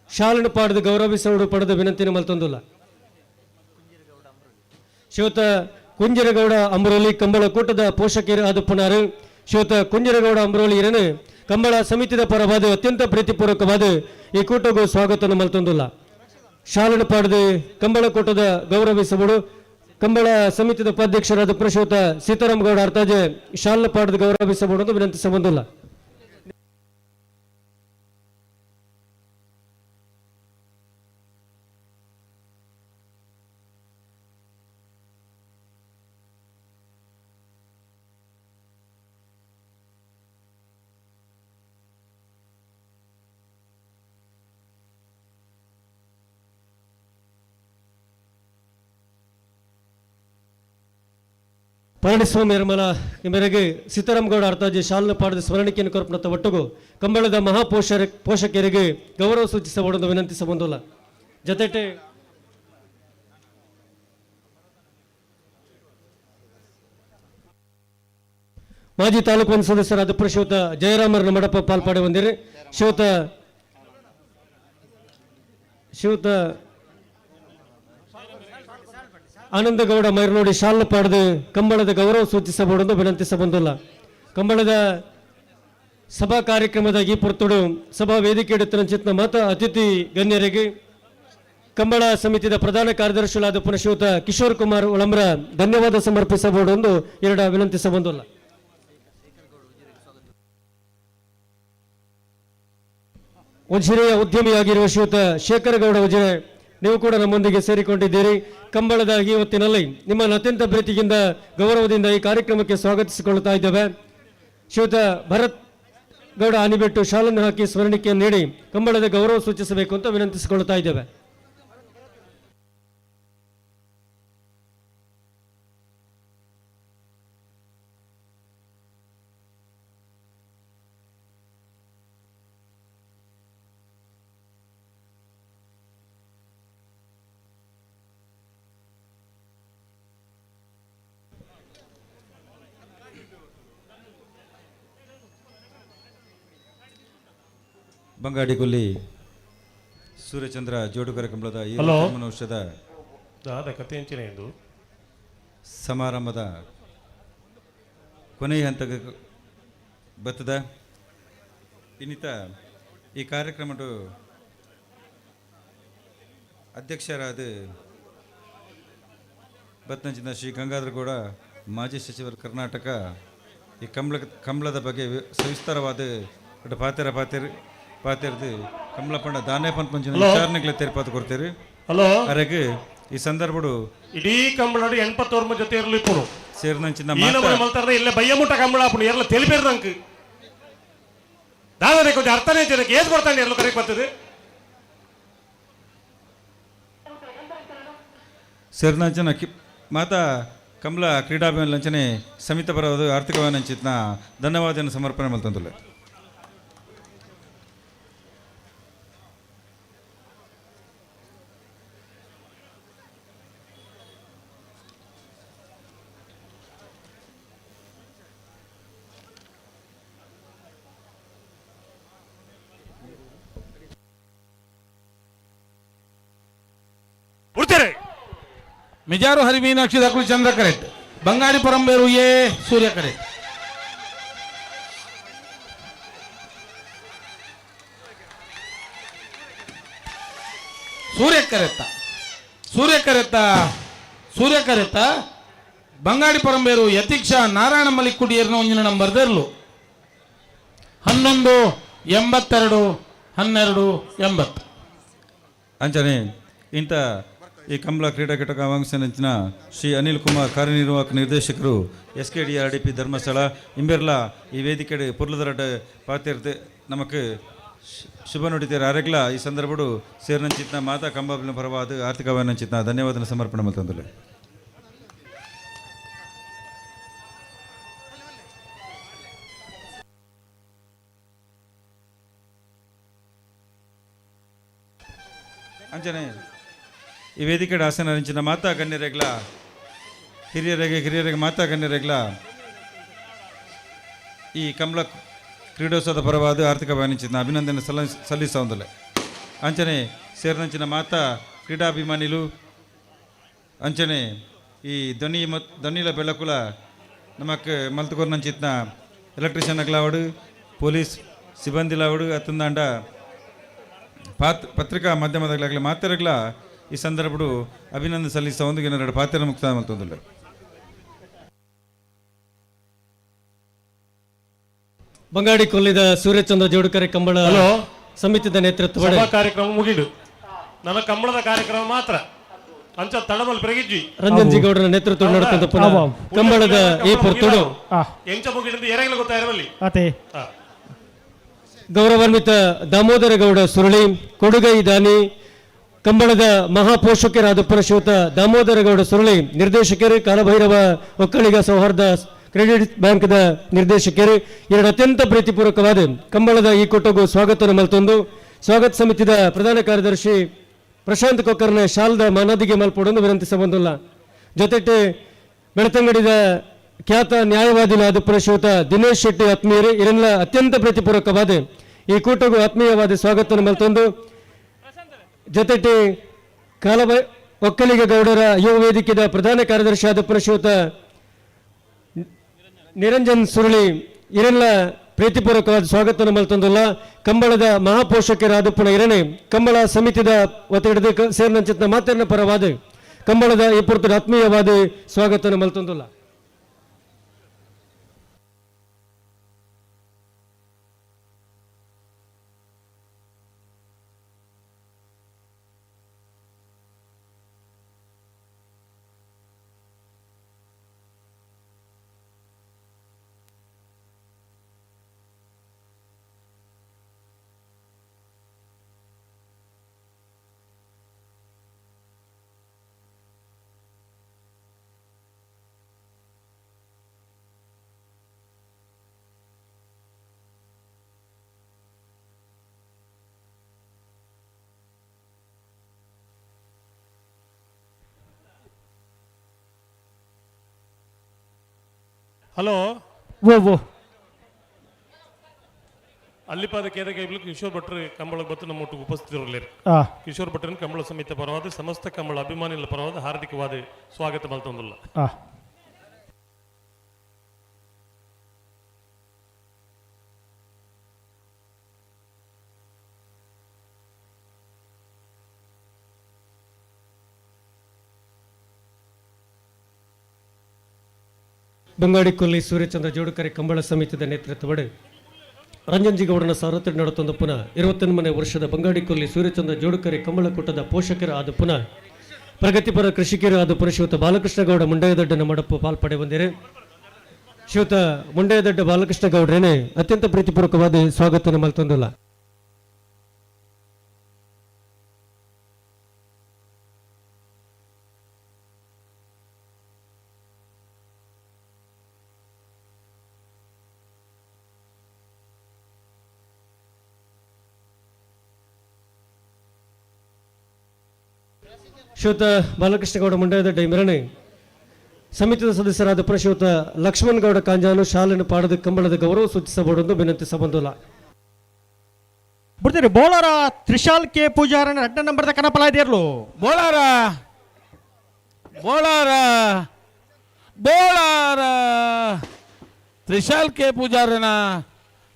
[SPEAKER 4] ಶಾಲನ್ನು ಪಾಡದ ಗೌರವಿಸೋಡು ಪಡೆದ ವಿನಂತಿನ ಮಲ್ತೊಂದುಲ್ಲ. ಶಿವತ ಕುಂಜರಗೌಡ ಅಮರೋಲಿ ಕಂಬಳ ಕೂಟದ ಪೋಷಕರು ಆದ ಪುನಾರು ಶಿವತ ಕುಂಜರಗೌಡ ಅಮರೋಲಿ ಇರನು ಕಂಬಳ ಸಮಿತಿದ ಪರವಾದ ಅತ್ಯಂತ ಪ್ರೀತಿಪೂರ್ವಕವಾದ ಈ ಕೂಟಗೂ ಸ್ವಾಗತ ಮಲ್ತೊಂದುಲ್ಲ. ಶಾಲನ್ನು ಪಾಡದೆ ಕಂಬಳ ಕೂಟದ ಗೌರವಿಸಬಹುದು ಕಂಬಳ ಸಮಿತಿದ ಉಪಾಧ್ಯಕ್ಷರಾದ ಶ್ರೀಯುತ ಸೀತಾರಾಮ್ ಗೌಡ ಅರ್ಥಾಜೆ ಶಾಲನ್ನು ಪಾಡದ ಗೌರವಿಸಬಹುದು ವಿನಂತಿಸಬಂದುಲ್ಲ. ಪಳನಿಸ್ವಾಮಿ ನಿರ್ಮಲ ಮೇರೆಗೆ ಸೀತಾರಾಮಗೌಡ ಅರ್ಥಾಜಿ ಶಾಲನ್ನು ಪಾಡದ ಸ್ಮರಣಿಕೆಯನ್ನು ಕೊರಪನತ್ತ ಒಟ್ಟುಗು ಕಂಬಳದ ಪೋಷಕರಿಗೆ ಗೌರವ ಸೂಚಿಸಬಹುದು ವಿನಂತಿಸಬಹುದಲ್ಲ. ಜೊತೆಗೆ ಮಾಜಿ ತಾಲೂಕು ಪಂಚಾಯತ್ ಸದಸ್ಯರಾದ ಶ್ರೀಯುತ ಜಯರಾಮರ ಮಡಪ ಪಾಲ್ಪಾಡೆ ಹೊಂದಿರಿ. ಶ್ರೀಯುತ ಆನಂದಗೌಡ ಮೈರ್ನೋಡಿ ಶಾಲನ್ನು ಪಾಡದು ಕಂಬಳದ ಗೌರವ ಸೂಚಿಸಬಹುದು ವಿನಂತಿಸಬಹುದಲ್ಲ. ಕಂಬಳದ ಸಭಾ ಕಾರ್ಯಕ್ರಮದ ಈ ಪೊರ್ತುಡು ಸಭಾ ವೇದಿಕೆ ಇಡುತ್ತಿನ ಮತ ಅತಿಥಿ ಗಣ್ಯರಿಗೆ ಕಂಬಳ ಸಮಿತಿಯ ಪ್ರಧಾನ ಕಾರ್ಯದರ್ಶಿಗಳಾದ ಶ್ರೀಯುತ ಕಿಶೋರ್ ಕುಮಾರ್ ಉಳಂಬ್ರ ಧನ್ಯವಾದ ಸಮರ್ಪಿಸಬಹುದು ಎಂದು ವಿನಂತಿಸಬಹುದಲ್ಲ. ಉಜಿರೆಯ ಉದ್ಯಮಿಯಾಗಿರುವ ಶ್ರೀಯುತ ಶೇಖರಗೌಡ ಉಜಿರೆ, ನೀವು ಕೂಡ ನಮ್ಮೊಂದಿಗೆ ಸೇರಿಕೊಂಡಿದ್ದೀರಿ. ಕಂಬಳದ ಈ ಹೊತ್ತಿನಲ್ಲಿ ನಿಮ್ಮನ್ನು ಅತ್ಯಂತ ಪ್ರೀತಿಯಿಂದ ಗೌರವದಿಂದ ಈ ಕಾರ್ಯಕ್ರಮಕ್ಕೆ ಸ್ವಾಗತಿಸಿಕೊಳ್ಳುತ್ತಾ ಇದ್ದೇವೆ. ಶ್ರೀಯುತ ಭರತ್ ಗೌಡ ಆನಿಬೆಟ್ಟು ಶಾಲನ್ನು ಹಾಕಿ ಸ್ಮರಣಿಕೆಯನ್ನು ನೀಡಿ ಕಂಬಳದ ಗೌರವ ಸೂಚಿಸಬೇಕು ಅಂತ ವಿನಂತಿಸಿಕೊಳ್ಳುತ್ತಾ ಇದ್ದೇವೆ.
[SPEAKER 6] ಬಂಗಾಡಿಕೊಲ್ಲಿ ಸೂರ್ಯಚಂದ್ರ ಜೋಡುಕರ ಕಂಬಳದ ಈ ವರ್ಷದ ಸಮಾರಂಭದ ಕೊನೆಯ ಹಂತಕ್ಕೆ ಬರ್ತದ. ಇನ್ನಿತ ಈ ಕಾರ್ಯಕ್ರಮದ ಅಧ್ಯಕ್ಷರಾದ ಬತ್ನಂಚಿನ ಶ್ರೀ ಗಂಗಾಧರಗೌಡ ಮಾಜಿ ಸಚಿವರು ಕರ್ನಾಟಕ ಈ ಕಂಬಳದ ಬಗ್ಗೆ ಸವಿಸ್ತಾರವಾದ ಪಾತಿರದು ಕಂಬಳ ಪಂಡ ದಾನೆ ಪಂಚಿನ ವಿಚಾರಣೆಗಳ ತೆರಪಾತು ಕೊಡ್ತೀರಿ.
[SPEAKER 21] ಹಲೋ
[SPEAKER 6] ಅರೆಗೆ ಈ ಸಂದರ್ಭಡು
[SPEAKER 21] ಇಡೀ ಕಂಬಳ 80 ಜೊತೆ ಇರಲಿ ಇಪ್ಪು
[SPEAKER 6] ಸೇರಿದಂಚಿನ
[SPEAKER 21] ಇಲ್ಲ ಬಯ್ಯಮುಟ್ಟ ಕಂಬಳ ಅಪ್ಪು ಎಲ್ಲ ತಿಳಿಬೇರ್ದಂಕ ದಾದನೆ ಕೊಂಚ ಅರ್ಥನೇ ಜನಕ್ಕೆ ಏದು ಬರ್ತಾನೆ ಎಲ್ಲ ಕರೆಕ್ಟ್ ಬರ್ತದೆ.
[SPEAKER 6] ಸೇರಿದಂಚಿನ ಮಾತಾ ಕಂಬಳ ಕ್ರೀಡಾಭಿಮಾನ ಲಂಚನೆ ಸಮಿತ ಪರವಾದ ಆರ್ಥಿಕವಾಗಿ ಅಂಚಿತ್ನ ಧನ್ಯವಾದ ಸಮರ್ಪಣೆ ಮಲ್ತಂದುಲ್ಲ.
[SPEAKER 19] ಮಿಜಾರು ಹರಿಮೀನಾಕ್ಷಿ ದಕ್ಕಲು ಚಂದ್ರ ಕರೆಕ್ಟ್, ಬಂಗಾಡಿ ಪರಂಬೇರು ಏ ಸೂರ್ಯ ಕರೆಕ್ಟ್. ಸೂರ್ಯ ಕರೆತ್ತ ಬಂಗಾಡಿ ಪರಂಬೇರು ಯತೀಕ್ಷ ನಾರಾಯಣ ಮಲಿಕ್ ಕುಡಿಯರ್ನ ಒಂಜಿನ ನಂಬರ್ ದರ್ಲು 11 82 12 80
[SPEAKER 6] ಅಂಚನೆ ಇಂಥ ಈ ಕಂಬಳ ಕ್ರೀಡಾ ಘಟಕ ಅಂಶನಂಚಿನ ಶ್ರೀ ಅನಿಲ್ ಕುಮಾರ್ ಕಾರ್ಯನಿರ್ವಾಹಕ ನಿರ್ದೇಶಕರು SKDRDP ಧರ್ಮಸ್ಥಳ ಇಂಬೆರ್ಲಾ ಈ ವೇದಿಕೆ ಪುರ್ಲದರಡ್ಡ ಪಾತಿರ್ತೆ ನಮಕ್ ಶುಭ ನುಡಿತೀರ ಅರೆಗ್ಲ ಈ ಸಂದರ್ಭಡು ಸೇರ್ನಂಚಿತ್ನ ಮಾತಾ ಕಂಬಳ ಪರವಾದ ಆರ್ಥಿಕವನ್ನಂಚಿತ್ನ ಧನ್ಯವಾದ ಸಮರ್ಪಣೆ ಮಲ್ತಂದುಲ್ಲ. ಅಂಚನೆ ಈ ವೇದಿಕೆ ಆಸನ ಹಂಚಿನ ಮಾತಾ ಗಣ್ಯರೆಗ್ಲ ಹಿರಿಯರಿಗೆ ಮಾತಾ ಗಣ್ಯರೆಗ್ಲ ಈ ಕಂಬಳ ಕ್ರೀಡೋತ್ಸವದ ಪರವಾದ ಆರ್ಥಿಕ ವಾಣಿಜ್ಯನ ಅಭಿನಂದನೆ ಸಲ್ಲಿಸೋದಿಲ್ಲ. ಅಂಚನೆ ಸೇರಿದಂಚಿನ ಮಾತಾ ಕ್ರೀಡಾಭಿಮಾನಿಲು ಅಂಚನೆ ಈ ಧ್ವನಿಲ ಬೆಳಕುಲ ನಮಕ್ ಮಲ್ತುಕೊರ್ನಂಚಿತ್ನ ಎಲೆಕ್ಟ್ರಿಷಿಯನ್ ಆಗ್ಲಾವಡು ಪೊಲೀಸ್ ಸಿಬ್ಬಂದಿಲಾವಡು ಅತ್ತಂದಾಂಡ ಪತ್ರಿಕಾ ಮಾಧ್ಯಮದಾಗಲಾಗಲಿ ಮಾತಾಡಗ್ಲ ಈ ಸಂದರ್ಭಡು ಅಭಿನಂದನೆ ಸಲ್ಲಿಸ ಒಂದು ಎರಡು ಪಾತ್ರ ಮುಕ್ತ ಮಲ್ತೊಂದಿಲ್ಲ.
[SPEAKER 4] ಬಂಗಾಡಿ ಕೊಲ್ಲಿದ ಸೂರ್ಯಚಂದ್ರ ಜೋಡುಕರೆ ಕಂಬಳ ಸಮಿತಿಯ ನೇತೃತ್ವ
[SPEAKER 21] ಕಾರ್ಯಕ್ರಮ ಮುಗಿದು ನನ್ನ ಕಂಬಳದ ಕಾರ್ಯಕ್ರಮ ಮಾತ್ರ ಅಂಚ ತಡಮಲ್ ಪ್ರಗಿಜ್ಜಿ
[SPEAKER 4] ರಂಜನ್ಜಿ ಗೌಡರ ನೇತೃತ್ವ ನಡೆದ ಕಂಬಳದ ಈ ಪೊರ್ತುಡು
[SPEAKER 21] ಎಂಚ ಮುಗಿದಂತೆ ಏರಾಗಲ ಗೊತ್ತಾಯಿರಲಿ
[SPEAKER 4] ಗೌರವಾನ್ವಿತ ದಾಮೋದರ ಗೌಡ ಸುರಳಿ ಕೊಡುಗೈ ದಾನಿ ಕಂಬಳದ ಮಹಾಪೋಷಕರಾದ ಶ್ರೀಯುತ ದಾಮೋದರಗೌಡ ಸುರಳಿ ನಿರ್ದೇಶಕರು, ಕಾಲಭೈರವ ಒಕ್ಕಲಿಗ ಸೌಹಾರ್ದ ಕ್ರೆಡಿಟ್ ಬ್ಯಾಂಕ್ದ ನಿರ್ದೇಶಕರು, ಎರಡು ಅತ್ಯಂತ ಪ್ರೀತಿಪೂರ್ವಕವಾದ ಕಂಬಳದ ಈ ಕೂಟಗೂ ಸ್ವಾಗತ ಮಲ್ತೊಂದು ಸ್ವಾಗತ ಸಮಿತಿದ ಪ್ರಧಾನ ಕಾರ್ಯದರ್ಶಿ ಪ್ರಶಾಂತ್ ಕೊಕ್ಕರ್ನ ಶಾಲದ ಮಾನದಿಗೆ ಮಲ್ಪಡೊಂದು ವಿನಂತಿಸಬಂದಿಲ್ಲ. ಜೊತೆಗೆ ಬೆಳತಂಗಡಿದ ಖ್ಯಾತ ನ್ಯಾಯವಾದಿನಾದ ಶ್ರೀಯುತ ದಿನೇಶ್ ಶೆಟ್ಟಿ ಆತ್ಮೀಯರು ಇವರೆಲ್ಲ ಅತ್ಯಂತ ಪ್ರೀತಿಪೂರ್ವಕವಾದ ಈ ಕೂಟಗೂ ಆತ್ಮೀಯವಾದ ಸ್ವಾಗತ ಮಲ್ತೊಂದು ಜೊತೆಗೆ ಒಕ್ಕಲಿಗ ಗೌಡರ ಯುವ ವೇದಿಕೆಯ ಪ್ರಧಾನ ಕಾರ್ಯದರ್ಶಿಯಾದ ಶ್ರೀಯುತ ನಿರಂಜನ್ ಸುರಳಿ ಇವರೆಲ್ಲ ಪ್ರೀತಿಪೂರ್ವಕವಾದ ಸ್ವಾಗತ ಮಲ್ತೊಂದಿಲ್ಲ. ಕಂಬಳದ ಮಹಾಪೋಷಕರಾದ ಎರಡನೇ ಕಂಬಳ ಸಮಿತಿದ ಒತ್ತಡದ ಸೇರಿದಂಚಿನ ಮಾತನ್ನ ಪರವಾದ ಕಂಬಳದ ಈ ಪುರ್ತದ ಆತ್ಮೀಯವಾದ ಸ್ವಾಗತ ಮಲ್ತೊಂದಿಲ್ಲ.
[SPEAKER 21] ಹಲೋ
[SPEAKER 9] ಓ
[SPEAKER 21] ಅಲ್ಲಿಪಾದ ಕೇದ ಕೈಬಲ್ ಕಿಶೋರ್ ಭಟ್ರು ಕಂಬಳ ಬತ್ತು ನಮ್ಮ ಒಟ್ಟಿಗೆ ಉಪಸ್ಥಿತರಿರಲಿರಿ. ಕಿಶೋರ್ ಭಟ್ರನ್ ಕಂಬಳ ಸಮಿತಿ ಪರವಾದ ಸಮಸ್ತ ಕಂಬಳ ಅಭಿಮಾನಿಗಳ ಪರವಾದ ಹಾರ್ದಿಕವಾದ ಸ್ವಾಗತ ಮಲ್ತೊಂದಿಲ್ಲ.
[SPEAKER 4] ಬಂಗಾಡಿ ಕೊಲ್ಲಿ ಸೂರ್ಯಚಂದ್ರ ಜೋಡುಕರೆ ಕಂಬಳ ಸಮಿತಿಯ ನೇತೃತ್ವದ ರಂಜನ್ಜಿ ಗೌಡನ ಸಾರಥ್ಯ ನಡೆತೊಂದು ಪುನಃ 28ನೇ ವರ್ಷದ ಬಂಗಾಡಿ ಕೊಲ್ಲಿ ಸೂರ್ಯಚಂದ್ರ ಜೋಡುಕರೆ ಕಂಬಳ ಕೂಟದ ಪೋಷಕರ ಆದ ಪುನಃ ಪ್ರಗತಿಪರ ಕೃಷಿಕರ ಆದ ಶ್ರೀಯುತ ಬಾಲಕೃಷ್ಣ ಗೌಡ ಮುಂಡಯದಡ್ಡನ ಮಡಪು ಪಾಲ್ಪಡೆ ಬಂದಿರೆ. ಶ್ರೀಯುತ ಮುಂಡಯದಡ್ಡ ಬಾಲಕೃಷ್ಣ ಗೌಡ್ರೇನೆ ಅತ್ಯಂತ ಪ್ರೀತಿಪೂರ್ವಕವಾದ ಸ್ವಾಗತ ಮಲ್ತೊಂದಿಲ್ಲ. ಶ್ರೀಯುತ ಬಾಲಕೃಷ್ಣ ಗೌಡ ಮುಂಡಯದಡ್ಡ ಮೆರಣೆ ಸಮಿತಿಯ ಸದಸ್ಯರಾದ ಶ್ರೀಯುತ ಲಕ್ಷ್ಮಣ್ ಗೌಡ ಕಾಂಜಾನು ಶಾಲೆಯನ್ನು ಪಾಡದ ಕಂಬಳದ ಗೌರವ ಸೂಚಿಸಬಹುದೆಂದು ವಿನಂತಿಸಬಂದಿಲ್ಲ.
[SPEAKER 9] ಬಿಡ್ತೀರಿ ಬೋಳಾರ ತ್ರಿಶಾಲ್ ಕೆ ಪೂಜಾರನ 2 ನಂಬರ್ದ ಕನಪಲ ಇದೆಯರ್ಲು
[SPEAKER 19] ಬೋಳಾರ ಬೋಳಾರ ಬೋಳಾರ ತ್ರಿಶಾಲ್ ಕೆ ಪೂಜಾರನ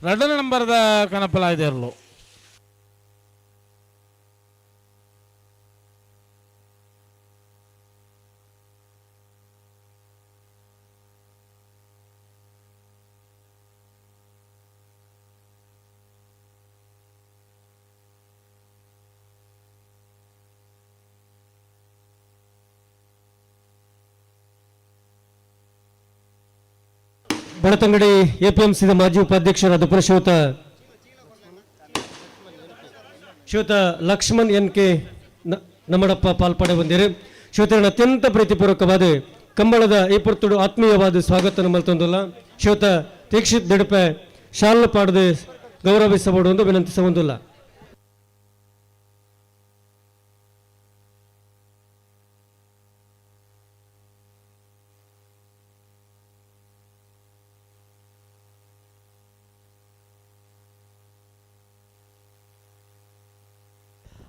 [SPEAKER 19] 2 ನಂಬರ್ದ ಕನಪಲ ಇದೆಯರ್ಲು.
[SPEAKER 4] ಬೆಳತಂಗಡಿ ಎಪಿಎಂಸಿದ ಮಾಜಿ ಉಪಾಧ್ಯಕ್ಷರಾದ ಶ್ರೀಯುತ ಲಕ್ಷ್ಮಣ್ ಎನ್.ಕೆ. ನಮ್ಮಡಪ್ಪ ಪಾಲ್ಪಡೆ ಬಂದಿರು. ಶ್ರೀಯುತರನ್ನ ಅತ್ಯಂತ ಪ್ರೀತಿಪೂರ್ವಕವಾದ ಕಂಬಳದ ಈ ಪುರ್ತುಡು ಆತ್ಮೀಯವಾದ ಸ್ವಾಗತ ಮಲ್ತೊಂದಿಲ್ಲ. ಶ್ರೀಯುತ ದೀಕ್ಷಿತ್ ದಿಡಪೆ ಶಾಲ ಪಾಡದೆ ಗೌರವಿಸಬಹುದು ಎಂದು ವಿನಂತಿಸಬಂದಿಲ್ಲ.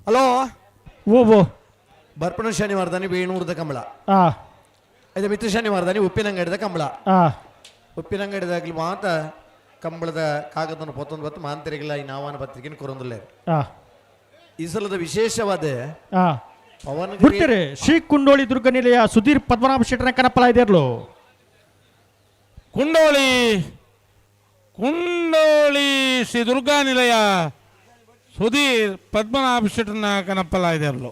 [SPEAKER 11] ಹಲೋ
[SPEAKER 9] ಓ
[SPEAKER 11] ಬರ್ಪಣ ಶನಿವಾರದಾನಿ ಬೇಣೂರದ ಕಂಬಳ, ಇದು ಮಿತ್ರ ಶನಿವಾರದಾನಿ ಉಪ್ಪಿನಂಗಡಿದ ಕಂಬಳ. ಉಪ್ಪಿನಂಗಡಿದಾಗಲಿ ಮಾತ ಕಂಬಳದ ಕಾಗದನ್ನು ಪೊತ್ತೊಂದು ಬತ್ತು ಮಾಂತರಿಗಿಲ್ಲ ಈ ನಾವಾನ ಪತ್ರಿಕೆ ಕೊರೊಂದಿಲ್ಲ. ಈ ಸಲದ ವಿಶೇಷವಾದ
[SPEAKER 9] ಬಿಡ್ತೀರಿ ಶ್ರೀ ಕುಂಡೋಳಿ ದುರ್ಗ ನಿಲಯ ಸುಧೀರ್ ಪದ್ಮನಾಭ ಶೆಟ್ಟರ ಕನಪಲ ಇದೆಯರ್ಲು.
[SPEAKER 19] ಕುಂಡೋಳಿ ಕುಂಡೋಳಿ ಶ್ರೀ ದುರ್ಗಾ ನಿಲಯ ಸುಧೀರ್ ಪದ್ಮನಾಭ ಶೆಟ್ಟರ್ನ ಕನಪಲ ಇದೆಯರ್ಲು.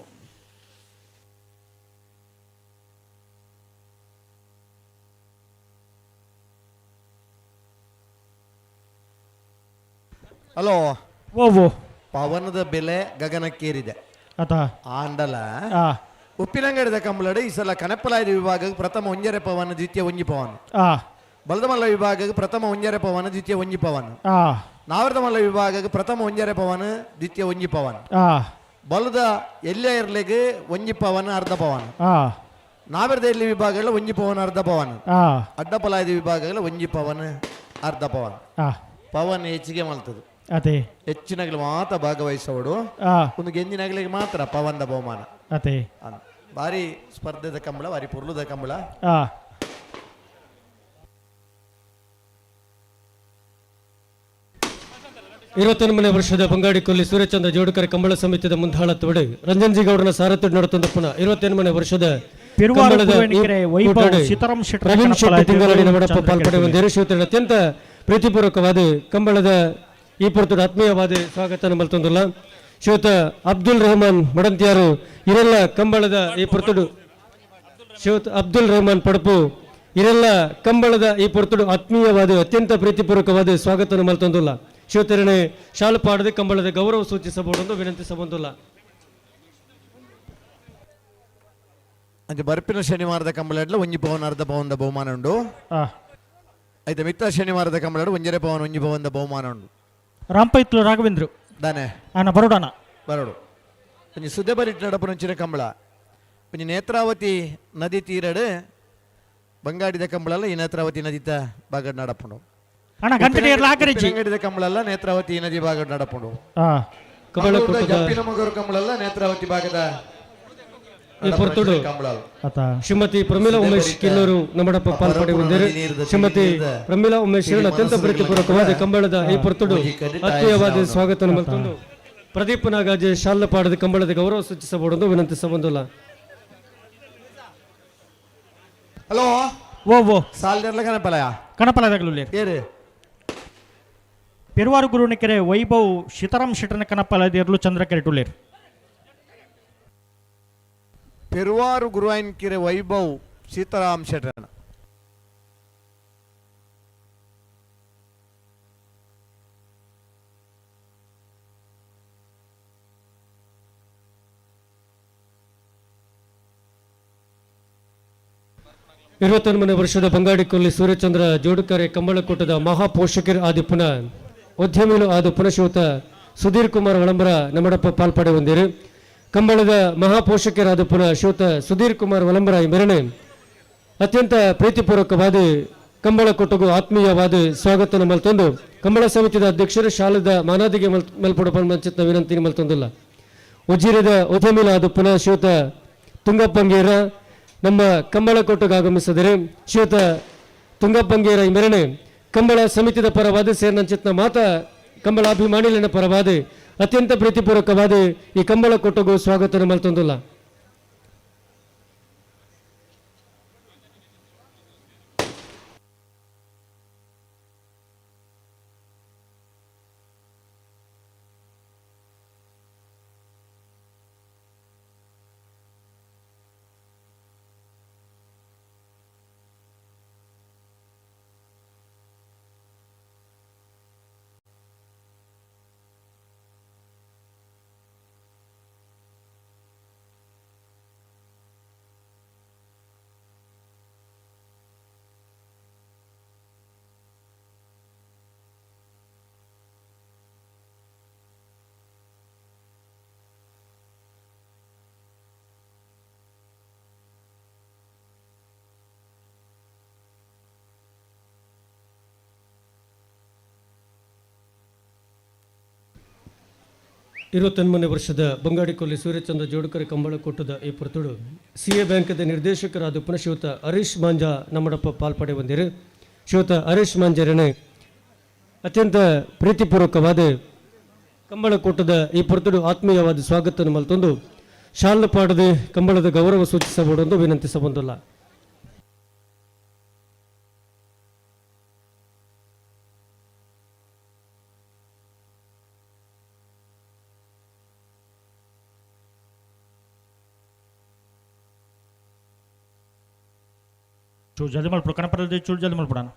[SPEAKER 11] ಹಲೋ
[SPEAKER 9] ಓ
[SPEAKER 11] ಪವನದ ಬೆಲೆ ಗಗನಕ್ಕೇರಿದೆ.
[SPEAKER 9] ಆತ
[SPEAKER 11] ಆಂಡಲ
[SPEAKER 9] ಆ
[SPEAKER 11] ಉಪ್ಪಿನಂಗಡಿದ ಕಂಬಳಡು ಈ ಸಲ ಕನಪಲಾಯದ ವಿಭಾಗಕ್ಕೆ ಪ್ರಥಮ ಒಂಜರೆ ಪವನ ದ್ವಿತೀಯ ಒಂಜಿ ಪವನ
[SPEAKER 9] ಆ
[SPEAKER 11] ಬಲದಮಲ್ಲ ವಿಭಾಗಕ್ಕೆ ಪ್ರಥಮ ಒಂಜರೆ ಪವನ ದ್ವಿತೀಯ ಒಂಜಿ ಪವನ
[SPEAKER 9] ಆ
[SPEAKER 11] ನಾವರದಮಲ್ಲ ವಿಭಾಗಕ್ಕೆ ಪ್ರಥಮ ಒಂಜರೆ ಪವನ ದ್ವಿತೀಯ ಒಂಜಿ ಪವನ
[SPEAKER 9] ಆ
[SPEAKER 11] ಬಲದ ಎಲ್ಲೆ ಇರ್ಲಿಗೆ ಒಂಜಿ ಪವನ ಅರ್ಧ ಪವನ
[SPEAKER 9] ಆ
[SPEAKER 11] ನಾವರದ ಎಲ್ಲಿ ವಿಭಾಗಗಳ ಒಂಜಿ ಪವನ ಅರ್ಧ ಪವನ
[SPEAKER 9] ಆ
[SPEAKER 11] ಅಡ್ಡಪಲಾಯದ ವಿಭಾಗಗಳ ಒಂಜಿ ಪವನ ಅರ್ಧ ಪವನ
[SPEAKER 9] ಆ
[SPEAKER 11] ಪವನ್ ಹೆಚ್ಚಿಗೆ ಮಲ್ತದು
[SPEAKER 9] ಅದೇ
[SPEAKER 11] ಹೆಚ್ಚಿನಗಳು ಮಾತ್ರ ಭಾಗವಹಿಸೋಡು
[SPEAKER 9] ಆ
[SPEAKER 11] ಒಂದು ಗೆಂಜಿನಗಳಿಗೆ ಮಾತ್ರ ಪವನದ ಬಹುಮಾನ
[SPEAKER 9] ಅದೇ
[SPEAKER 11] ಭಾರಿ ಸ್ಪರ್ಧೆದ ಕಂಬಳ ಭಾರಿ ಪುರ್ಲುದ ಕಂಬಳ
[SPEAKER 9] ಆ
[SPEAKER 4] ನೇ ವರ್ಷದ ಬಂಗಾಡಿ ಕೊಲ್ಲಿ ಸೂರ್ಯಚಂದ್ರ ಜೋಡುಕರ ಕಂಬಳ ಸಮಿತಿಯ ಮುಂದಾಳತ್ತೋಡು ರಂಜನ್ಜಿ ಗೌಡನ ಸಾರಥ್ಯ ನಡೆತಂದ ಪುನಃ 21ನೇ ವರ್ಷದ ಪ್ರವೀಣ್ ಶೆಟ್ಟಿ ತಿಂಗಳಡಿ ನಮ್ಮಡಪ್ಪ ಪಾಲ್ಪಡೆ ಒಂದೇರು ಶಿವತನ ಅತ್ಯಂತ ಪ್ರೀತಿಪೂರ್ವಕವಾದ ಕಂಬಳದ ಈ ಪೊರ್ತುಡು ಆತ್ಮೀಯವಾದ ಸ್ವಾಗತ ಮಲ್ತೊಂದಿಲ್ಲ ಶಿವತ ಅಬ್ದುಲ್ ರೆಹಮಾನ್ ಮಡಂತಿಯಾರು ಇರೆಲ್ಲ ಕಂಬಳದ ಈ ಪೊರ್ತುಡು ಶಿವತ ಅಬ್ದುಲ್ ರೆಹಮಾನ್ ಪಡಪು ಇರೆಲ್ಲ ಕಂಬಳದ ಈ ಪೊರ್ತುಡು ಆತ್ಮೀಯವಾದ ಅತ್ಯಂತ ಪ್ರೀತಿಪೂರ್ವಕವಾದ ಸ್ವಾಗತ ಮಲ್ತೊಂದಿಲ್ಲ ಶಿವತೆರಣೆ ಶಾಲು ಪಾಡದೆ ಕಂಬಳದ ಗೌರವ ಸೂಚಿಸಬಹುದೆಂದು ವಿನಂತಿಸಬಹುದಿಲ್ಲ.
[SPEAKER 11] ಅಂಚೆ ಬರ್ಪಿನ ಶನಿವಾರದ ಕಂಬಳ ಒಂಜಿ ಪವನ್ ಅರ್ಧ ಪವನದ ಬಹುಮಾನ ಉಂಡು ಐತೆ ಮಿತ್ತ ಶನಿವಾರದ ಕಂಬಳ ಒಂಜರೆ ಪವನ್ ಒಂಜಿ ಪವನದ ಬಹುಮಾನ ಉಂಡು
[SPEAKER 9] ರಾಂಪೈತ್ಲು ರಾಘವೇಂದ್ರ
[SPEAKER 11] ದಾನೆ
[SPEAKER 9] ಆನ ಬರೋಡಾನ
[SPEAKER 11] ಬರೋಡು ಒಂಜಿ ಸುದ್ದೆ ಬರಿಟ್ ನಡಪುನಂಚಿನ ಕಂಬಳ ಒಂಜಿ ನೇತ್ರಾವತಿ ನದಿ ತೀರಡು ಬಂಗಾಡಿದ ಕಂಬಳಲ್ಲ ಈ ನೇತ್ರಾವತಿ ನದಿತ ಬಾಗಡ್ ನಡಪುಂಡು
[SPEAKER 9] ಅಣ್ಣ ಗಂಟೆ ಲಾಕರಿಚಿ
[SPEAKER 11] ಬಂಗಾಡಿದ ಕಂಬಳಲ್ಲ ನೇತ್ರಾವತಿ ನದಿ ಬಾಗಡ್ ನಡಪುಂಡು
[SPEAKER 9] ಆ
[SPEAKER 11] ಜಪ್ಪಿನ ಮಗರು ಕಂಬಳಲ್ಲ ನೇತ್ರಾವತಿ ಭಾಗದ
[SPEAKER 4] ಈ ಪೊರ್ತುಡು ಶ್ರೀಮತಿ ಪ್ರಮೀಳಾ ಉಮೇಶ್ ಕಿನ್ನೂರು ನಮ್ಮಡಪ್ಪ ಪಾಲ್ಪಡೆ ಹೊಂದಿರು ಶ್ರೀಮತಿ ಪ್ರಮೀಳಾ ಉಮೇಶ್ ಅತ್ಯಂತ ಪ್ರೀತಿಪೂರ್ವಕವಾದ ಕಂಬಳದ ಈ ಪೊರ್ತುಡು ಆತ್ಮೀಯವಾದ ಸ್ವಾಗತ ಮಲ್ತೊಂದು ಪ್ರದೀಪ್ ನಾಗಾಜೆ ಶಾಲ ಪಾಡದ ಕಂಬಳದ ಗೌರವ ಸೂಚಿಸಬಹುದೆಂದು ವಿನಂತಿಸಬಹುದಿಲ್ಲ.
[SPEAKER 11] ಹಲೋ
[SPEAKER 9] ಓ
[SPEAKER 11] ಸಾಲ್ದರ್ಲ ಕನಪಲಯ
[SPEAKER 9] ಕನಪಲದಾಗಲು
[SPEAKER 11] ಏರು
[SPEAKER 9] ಪೆರುವಾರು ಗುರುನಿಕೆರೆ ವೈಭವ್ ಸೀತಾರಾಮ್ ಶೆಟ್ಟನ ಕನಪಲದಿರ್ಲು ಚಂದ್ರ ಕೆರೆಟುಲೇರು
[SPEAKER 11] ಪೆರುವಾರು ಗುರುವಾಯಿನ್ಕೆರೆ ವೈಭವ್ ಸೀತಾರಾಮ್ ಶೆಟ್ಟನ
[SPEAKER 4] ನೇ ವರ್ಷದ ಬಂಗಾಡಿ ಕೊಲ್ಲಿ ಸೂರ್ಯಚಂದ್ರ ಜೋಡುಕರೆ ಕಂಬಳಕೂಟದ ಮಹಾಪೋಷಕರು ಆದಿ ಪುನಃ ಉದ್ಯಮಿಗಳು ಆದ ಪುನಃಶಿವತ ಸುಧೀರ್ ಕುಮಾರ್ ಒಳಂಬರ ನಮ್ಮಡಪ್ಪ ಪಾಲ್ಪಡೆ ಹೊಂದಿರು ಕಂಬಳದ ಮಹಾಪೋಷಕರಾದ ಪುನಃ ಶಿವತ ಸುಧೀರ್ ಕುಮಾರ್ ಒಳಂಬರ ಈ ಮೆರಣೆ ಅತ್ಯಂತ ಪ್ರೀತಿಪೂರ್ವಕವಾದ ಕಂಬಳ ಕೊಟ್ಟಗೂ ಆತ್ಮೀಯವಾದ ಸ್ವಾಗತ ಮಲ್ತೊಂದು ಕಂಬಳ ಸಮಿತಿಯ ಅಧ್ಯಕ್ಷರು ಶಾಲದ ಮಾನಾದಿಗೆ ಮಲ್ಪಡ ಮಂಚಿತ ವಿನಂತಿ ಮಲ್ತೊಂದಿಲ್ಲ ಉಜಿರದ ಉದ್ಯಮಿಲ ಆದ ಪುನಃ ಶಿವತ ತುಂಗಪ್ಪಂಗೇರ ನಮ್ಮ ಕಂಬಳ ಕೊಟ್ಟಗೆ ಆಗಮಿಸಿದರೆ ಶ್ವೇತ ತುಂಗಪ್ಪಂಗೇರ ಈ ಮೆರಣೆ ಕಂಬಳ ಸಮಿತಿಯ ಪರವಾದ ಸೇರ್ನಂಚಿತ್ನ ಮಾತ ಕಂಬಳಾಭಿಮಾನಿಲಿನ ಪರವಾದ ಅತ್ಯಂತ ಪ್ರೀತಿಪೂರ್ವಕವಾದ ಈ ಕಂಬಳ ಕೊಟ್ಟಗೂ ಸ್ವಾಗತ ಮಲ್ತೊಂದಿಲ್ಲ. ನೇ ವರ್ಷದ ಬಂಗಾಡಿ ಕೊಲ್ಲಿ ಸೂರ್ಯಚಂದ್ರ ಜೋಡುಕರೆ ಕಂಬಳ ಕೊಟ್ಟದ ಈ ಪೊರ್ತುಡು CA ಬ್ಯಾಂಕದ ನಿರ್ದೇಶಕರಾದ ಪುನಃಶಿವತ ಹರೀಶ್ ಮಾಂಜಾ ನಮ್ಮಡಪ್ಪ ಪಾಲ್ಪಡೆ ಹೊಂದಿರು ಶಿವತ ಹರೀಶ್ ಮಾಂಜರನೆ ಅತ್ಯಂತ ಪ್ರೀತಿಪೂರ್ವಕವಾದ ಕಂಬಳ ಕೊಟ್ಟದ ಈ ಪೊರ್ತುಡು ಆತ್ಮೀಯವಾದ ಸ್ವಾಗತ ಮಲ್ತೊಂದು ಶಾಲ ಪಾಡದೆ ಕಂಬಳದ ಗೌರವ ಸೂಚಿಸಬಹುದೆಂದು ವಿನಂತಿಸಬಹುದಿಲ್ಲ.
[SPEAKER 9] ಚೂರು ಜಲ್ದಿ ಮಾಡ್ಬಿಡು ಕನಪದಲ್ಲಿ ಚೂರು ಜಲ್ದಿ ಮಾಡ್ಬಿಡೋಣ.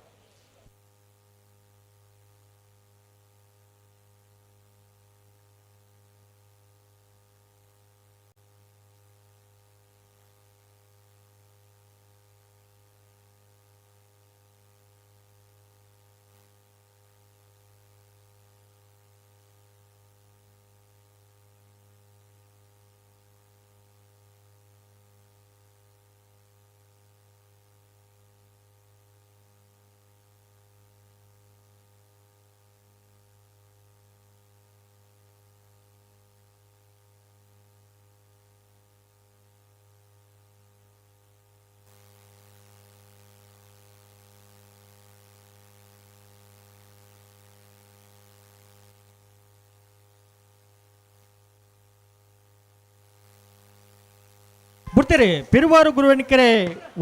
[SPEAKER 9] ಬಿಡ್ತೀರಿ ಪೆರುವಾರು ಗುರುವಣಿಕೆರೆ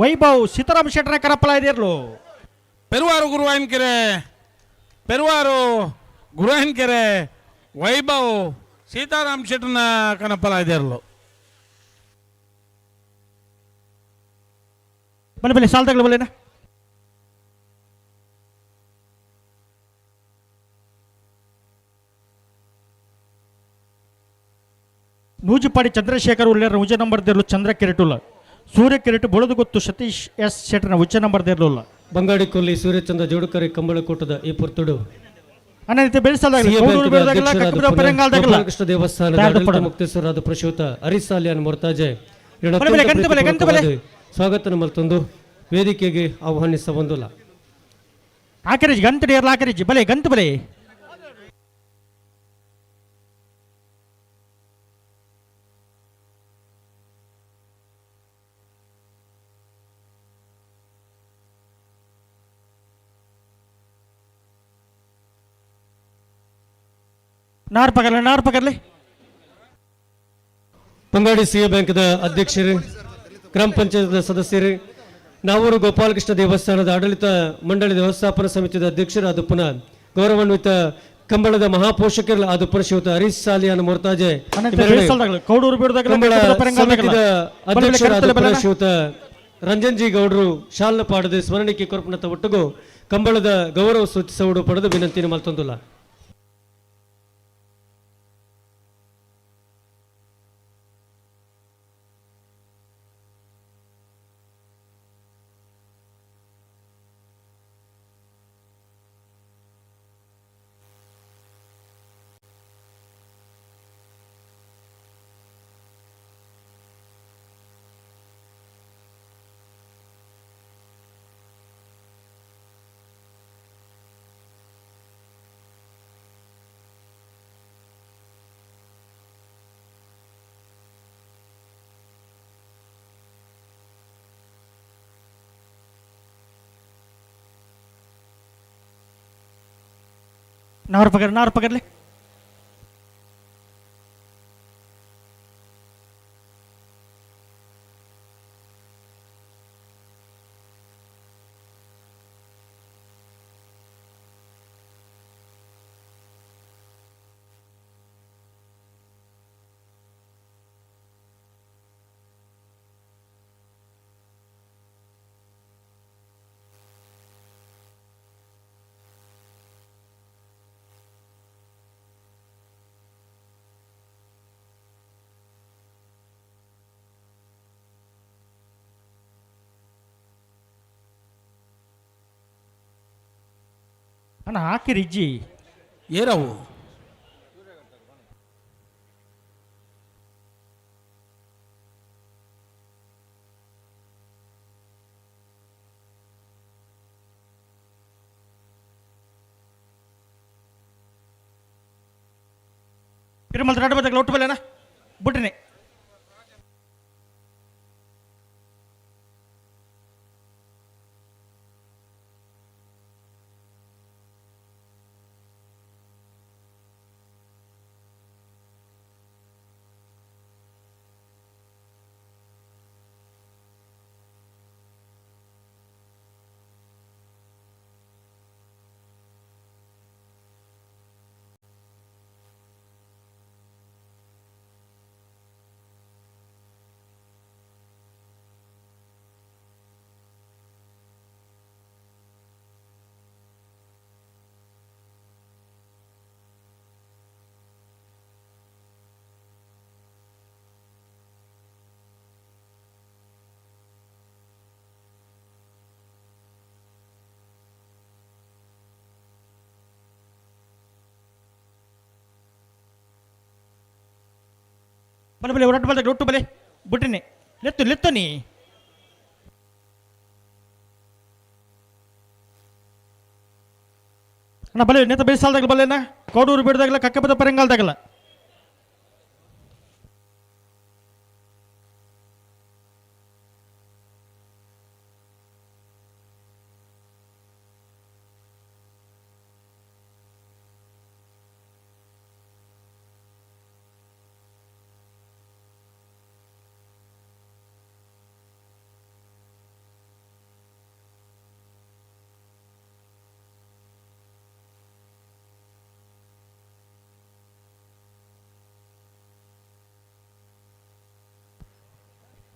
[SPEAKER 9] ವೈಭವ್ ಸೀತಾರಾಮ ಶೆಟ್ಟರ ಕರಪ್ಪಲ ಇದಿರ್ಲು
[SPEAKER 19] ಪೆರುವಾರು ಗುರುವಾಹಿನಕೆರೆ ವೈಭವ್ ಸೀತಾರಾಮ್ ಶೆಟ್ಟರ್ನ ಕನಪಲ ಇದಿರ್ಲು
[SPEAKER 9] ಬಲೆ ಸಾಲ್ತಗಳು ಬಲ್ಲೇನ ನೂಜಿಪಾಡಿ ಚಂದ್ರಶೇಖರ್ ಉಲ್ಲೇರ ಉಚ್ಚ ನಂಬರ್ ದೇರ್ಲು ಚಂದ್ರ ಕಿರೀಟುಲ್ಲ ಸೂರ್ಯ ಕಿರೀಟ ಬೊಳದು ಗೊತ್ತು ಸತೀಶ್ ಎಸ್ ಶೆಟ್ಟರ್ನ ಉಚ್ಚ ನಂಬರ್ ದೇರ್ಲುಲ್ಲ
[SPEAKER 4] ಬಂಗಾಡಿ ಕೊಲ್ಲಿ ಸೂರ್ಯಚಂದ್ರ ಜೋಡುಕರೆ ಕಂಬಳಕೂಟದ ಈ ಪುರ್ತುಡು
[SPEAKER 9] ಅನಂತ
[SPEAKER 4] ಕೃಷ್ಣ ದೇವಸ್ಥಾನದ ಮುಕ್ತೇಶ್ವರದ ಪ್ರಶೋತ ಅರಿಸಾಲಿಯನ್ ಮೊರ್ತಾಜೆ ಸ್ವಾಗತ ಮಲ್ತೊಂದು ವೇದಿಕೆಗೆ ಆಹ್ವಾನಿಸ ಬಂದುಲ್ಲ
[SPEAKER 9] ಆಕರಿಜ್ ಗಂತಡಿ ಇರಲ್ಲ ಆಕರಿಜ್ ಬಲೆ ಗಂತ ಬಲೆ ನಾರ್ ಪಕರ್ಲೆ
[SPEAKER 4] ಬಂಗಾಡಿ ಸಿಎ ಬ್ಯಾಂಕ್ದ ಅಧ್ಯಕ್ಷರು ಗ್ರಾಮ ಪಂಚಾಯತ್ ಸದಸ್ಯರು ನಾವೂರು ಗೋಪಾಲಕೃಷ್ಣ ದೇವಸ್ಥಾನದ ಆಡಳಿತ ಮಂಡಳಿ ವ್ಯವಸ್ಥಾಪನಾ ಸಮಿತಿಯ ಅಧ್ಯಕ್ಷರಾದ ಪುನಃ ಗೌರವಾನ್ವಿತ ಕಂಬಳದ ಮಹಾಪೋಷಕರು ಆದ ಪುನಃ ಶ್ರೀಯುತ ಹರೀಶ್ ಸಾಲಿಯಾನ್ ಮೊರ್ತಾಜೆ ಅಧ್ಯಕ್ಷರಾದ ಶ್ರೀಯುತ ರಂಜನ್ ಜಿ ಗೌಡರು ಶಾಲ್ನ ಪಾಡದೆ ಸ್ಮರಣಿಕೆ ಕೊರಪನತ ಒಟ್ಟುಗು ಕಂಬಳದ ಗೌರವ ಸೂಚಿಸುವುದು ಪಡೆದು ವಿನಂತಿಯನ್ನು ಮಲ್ತೊಂದುಲ್ಲ
[SPEAKER 9] नार पकड़ ले ಅಣ್ಣ ಹಾಕಿರಿಜ್ಜಿ
[SPEAKER 19] ಏರವು
[SPEAKER 9] ತಿರುಮಲ ರಾಡ ಬದಲ ಒಟ್ಟು ಬಲೇನ ಬಿಟ್ಟನೆ ಬಲೆ ಬಲೆ ಹೊರಟು ಬಲೆ ಒಟ್ಟು ಬಲೆ ಬಿಟ್ಟಿನಿ ಲೆತ್ತು ನೀ ಅಣ್ಣ ಬಲೆ ನೆತ್ತ ಬೇಸಾಲ್ದಾಗಲ ಬಲ್ಲೇನ ಕೌಡೂರು ಬಿಡದಾಗಲ ಕಕ್ಕಬದ ಪರಂಗಾಲ್ದಾಗಲ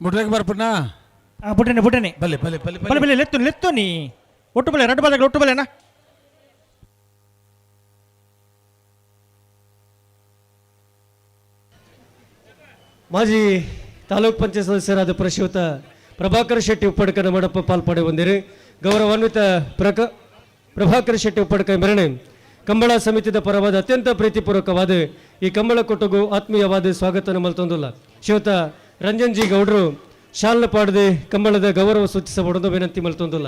[SPEAKER 19] ಮುಡ್ರೆಗೆ ಬರ್ಪುನಾ
[SPEAKER 9] ಬುಟ್ಟನೆ
[SPEAKER 19] ಬಲ್ಲೆ ಬಲ್ಲೆ ಬಲ್ಲೆ
[SPEAKER 9] ಬಲೆ ಬಲೆ ಲೆತ್ತು ನೀ ಒಟ್ಟು ಬಲೆ ರಡ್ಡು ಬಾದಾಗಲ ಒಟ್ಟು ಬಲೆನಾ
[SPEAKER 4] ಮಾಜಿ ತಾಲೂಕ್ ಪಂಚಾಯತ್ ಸದಸ್ಯರಾದ ಪ್ರಶ್ಯೂತ ಪ್ರಭಾಕರ್ ಶೆಟ್ಟಿ ಉಪ್ಪಡ್ಕನ ಮಡಪ ಪಾಲ್ಪಡೆ ಹೊಂದಿರು ಗೌರವಾನ್ವಿತ ಪ್ರಭಾಕರ್ ಶೆಟ್ಟಿ ಉಪ್ಪಡ್ಕ ಮೆರಣೆ ಕಂಬಳ ಸಮಿತಿದ ಪರವಾದ ಅತ್ಯಂತ ಪ್ರೀತಿಪೂರ್ವಕವಾದ ಈ ಕಂಬಳ ಕೊಟ್ಟಗೂ ಆತ್ಮೀಯವಾದ ಸ್ವಾಗತ ಮಲ್ತೊಂದಿಲ್ಲ ಶ್ರೀಯುತ ರಂಜನ್ ಜಿ ಗೌಡರು ಶಾಲ್ನ ಪಾಡದೆ ಕಂಬಳದ ಗೌರವ ಸೂಚಿಸಬಾರದು ವಿನಂತಿ ಮಲ್ತೊಂದಿಲ್ಲ.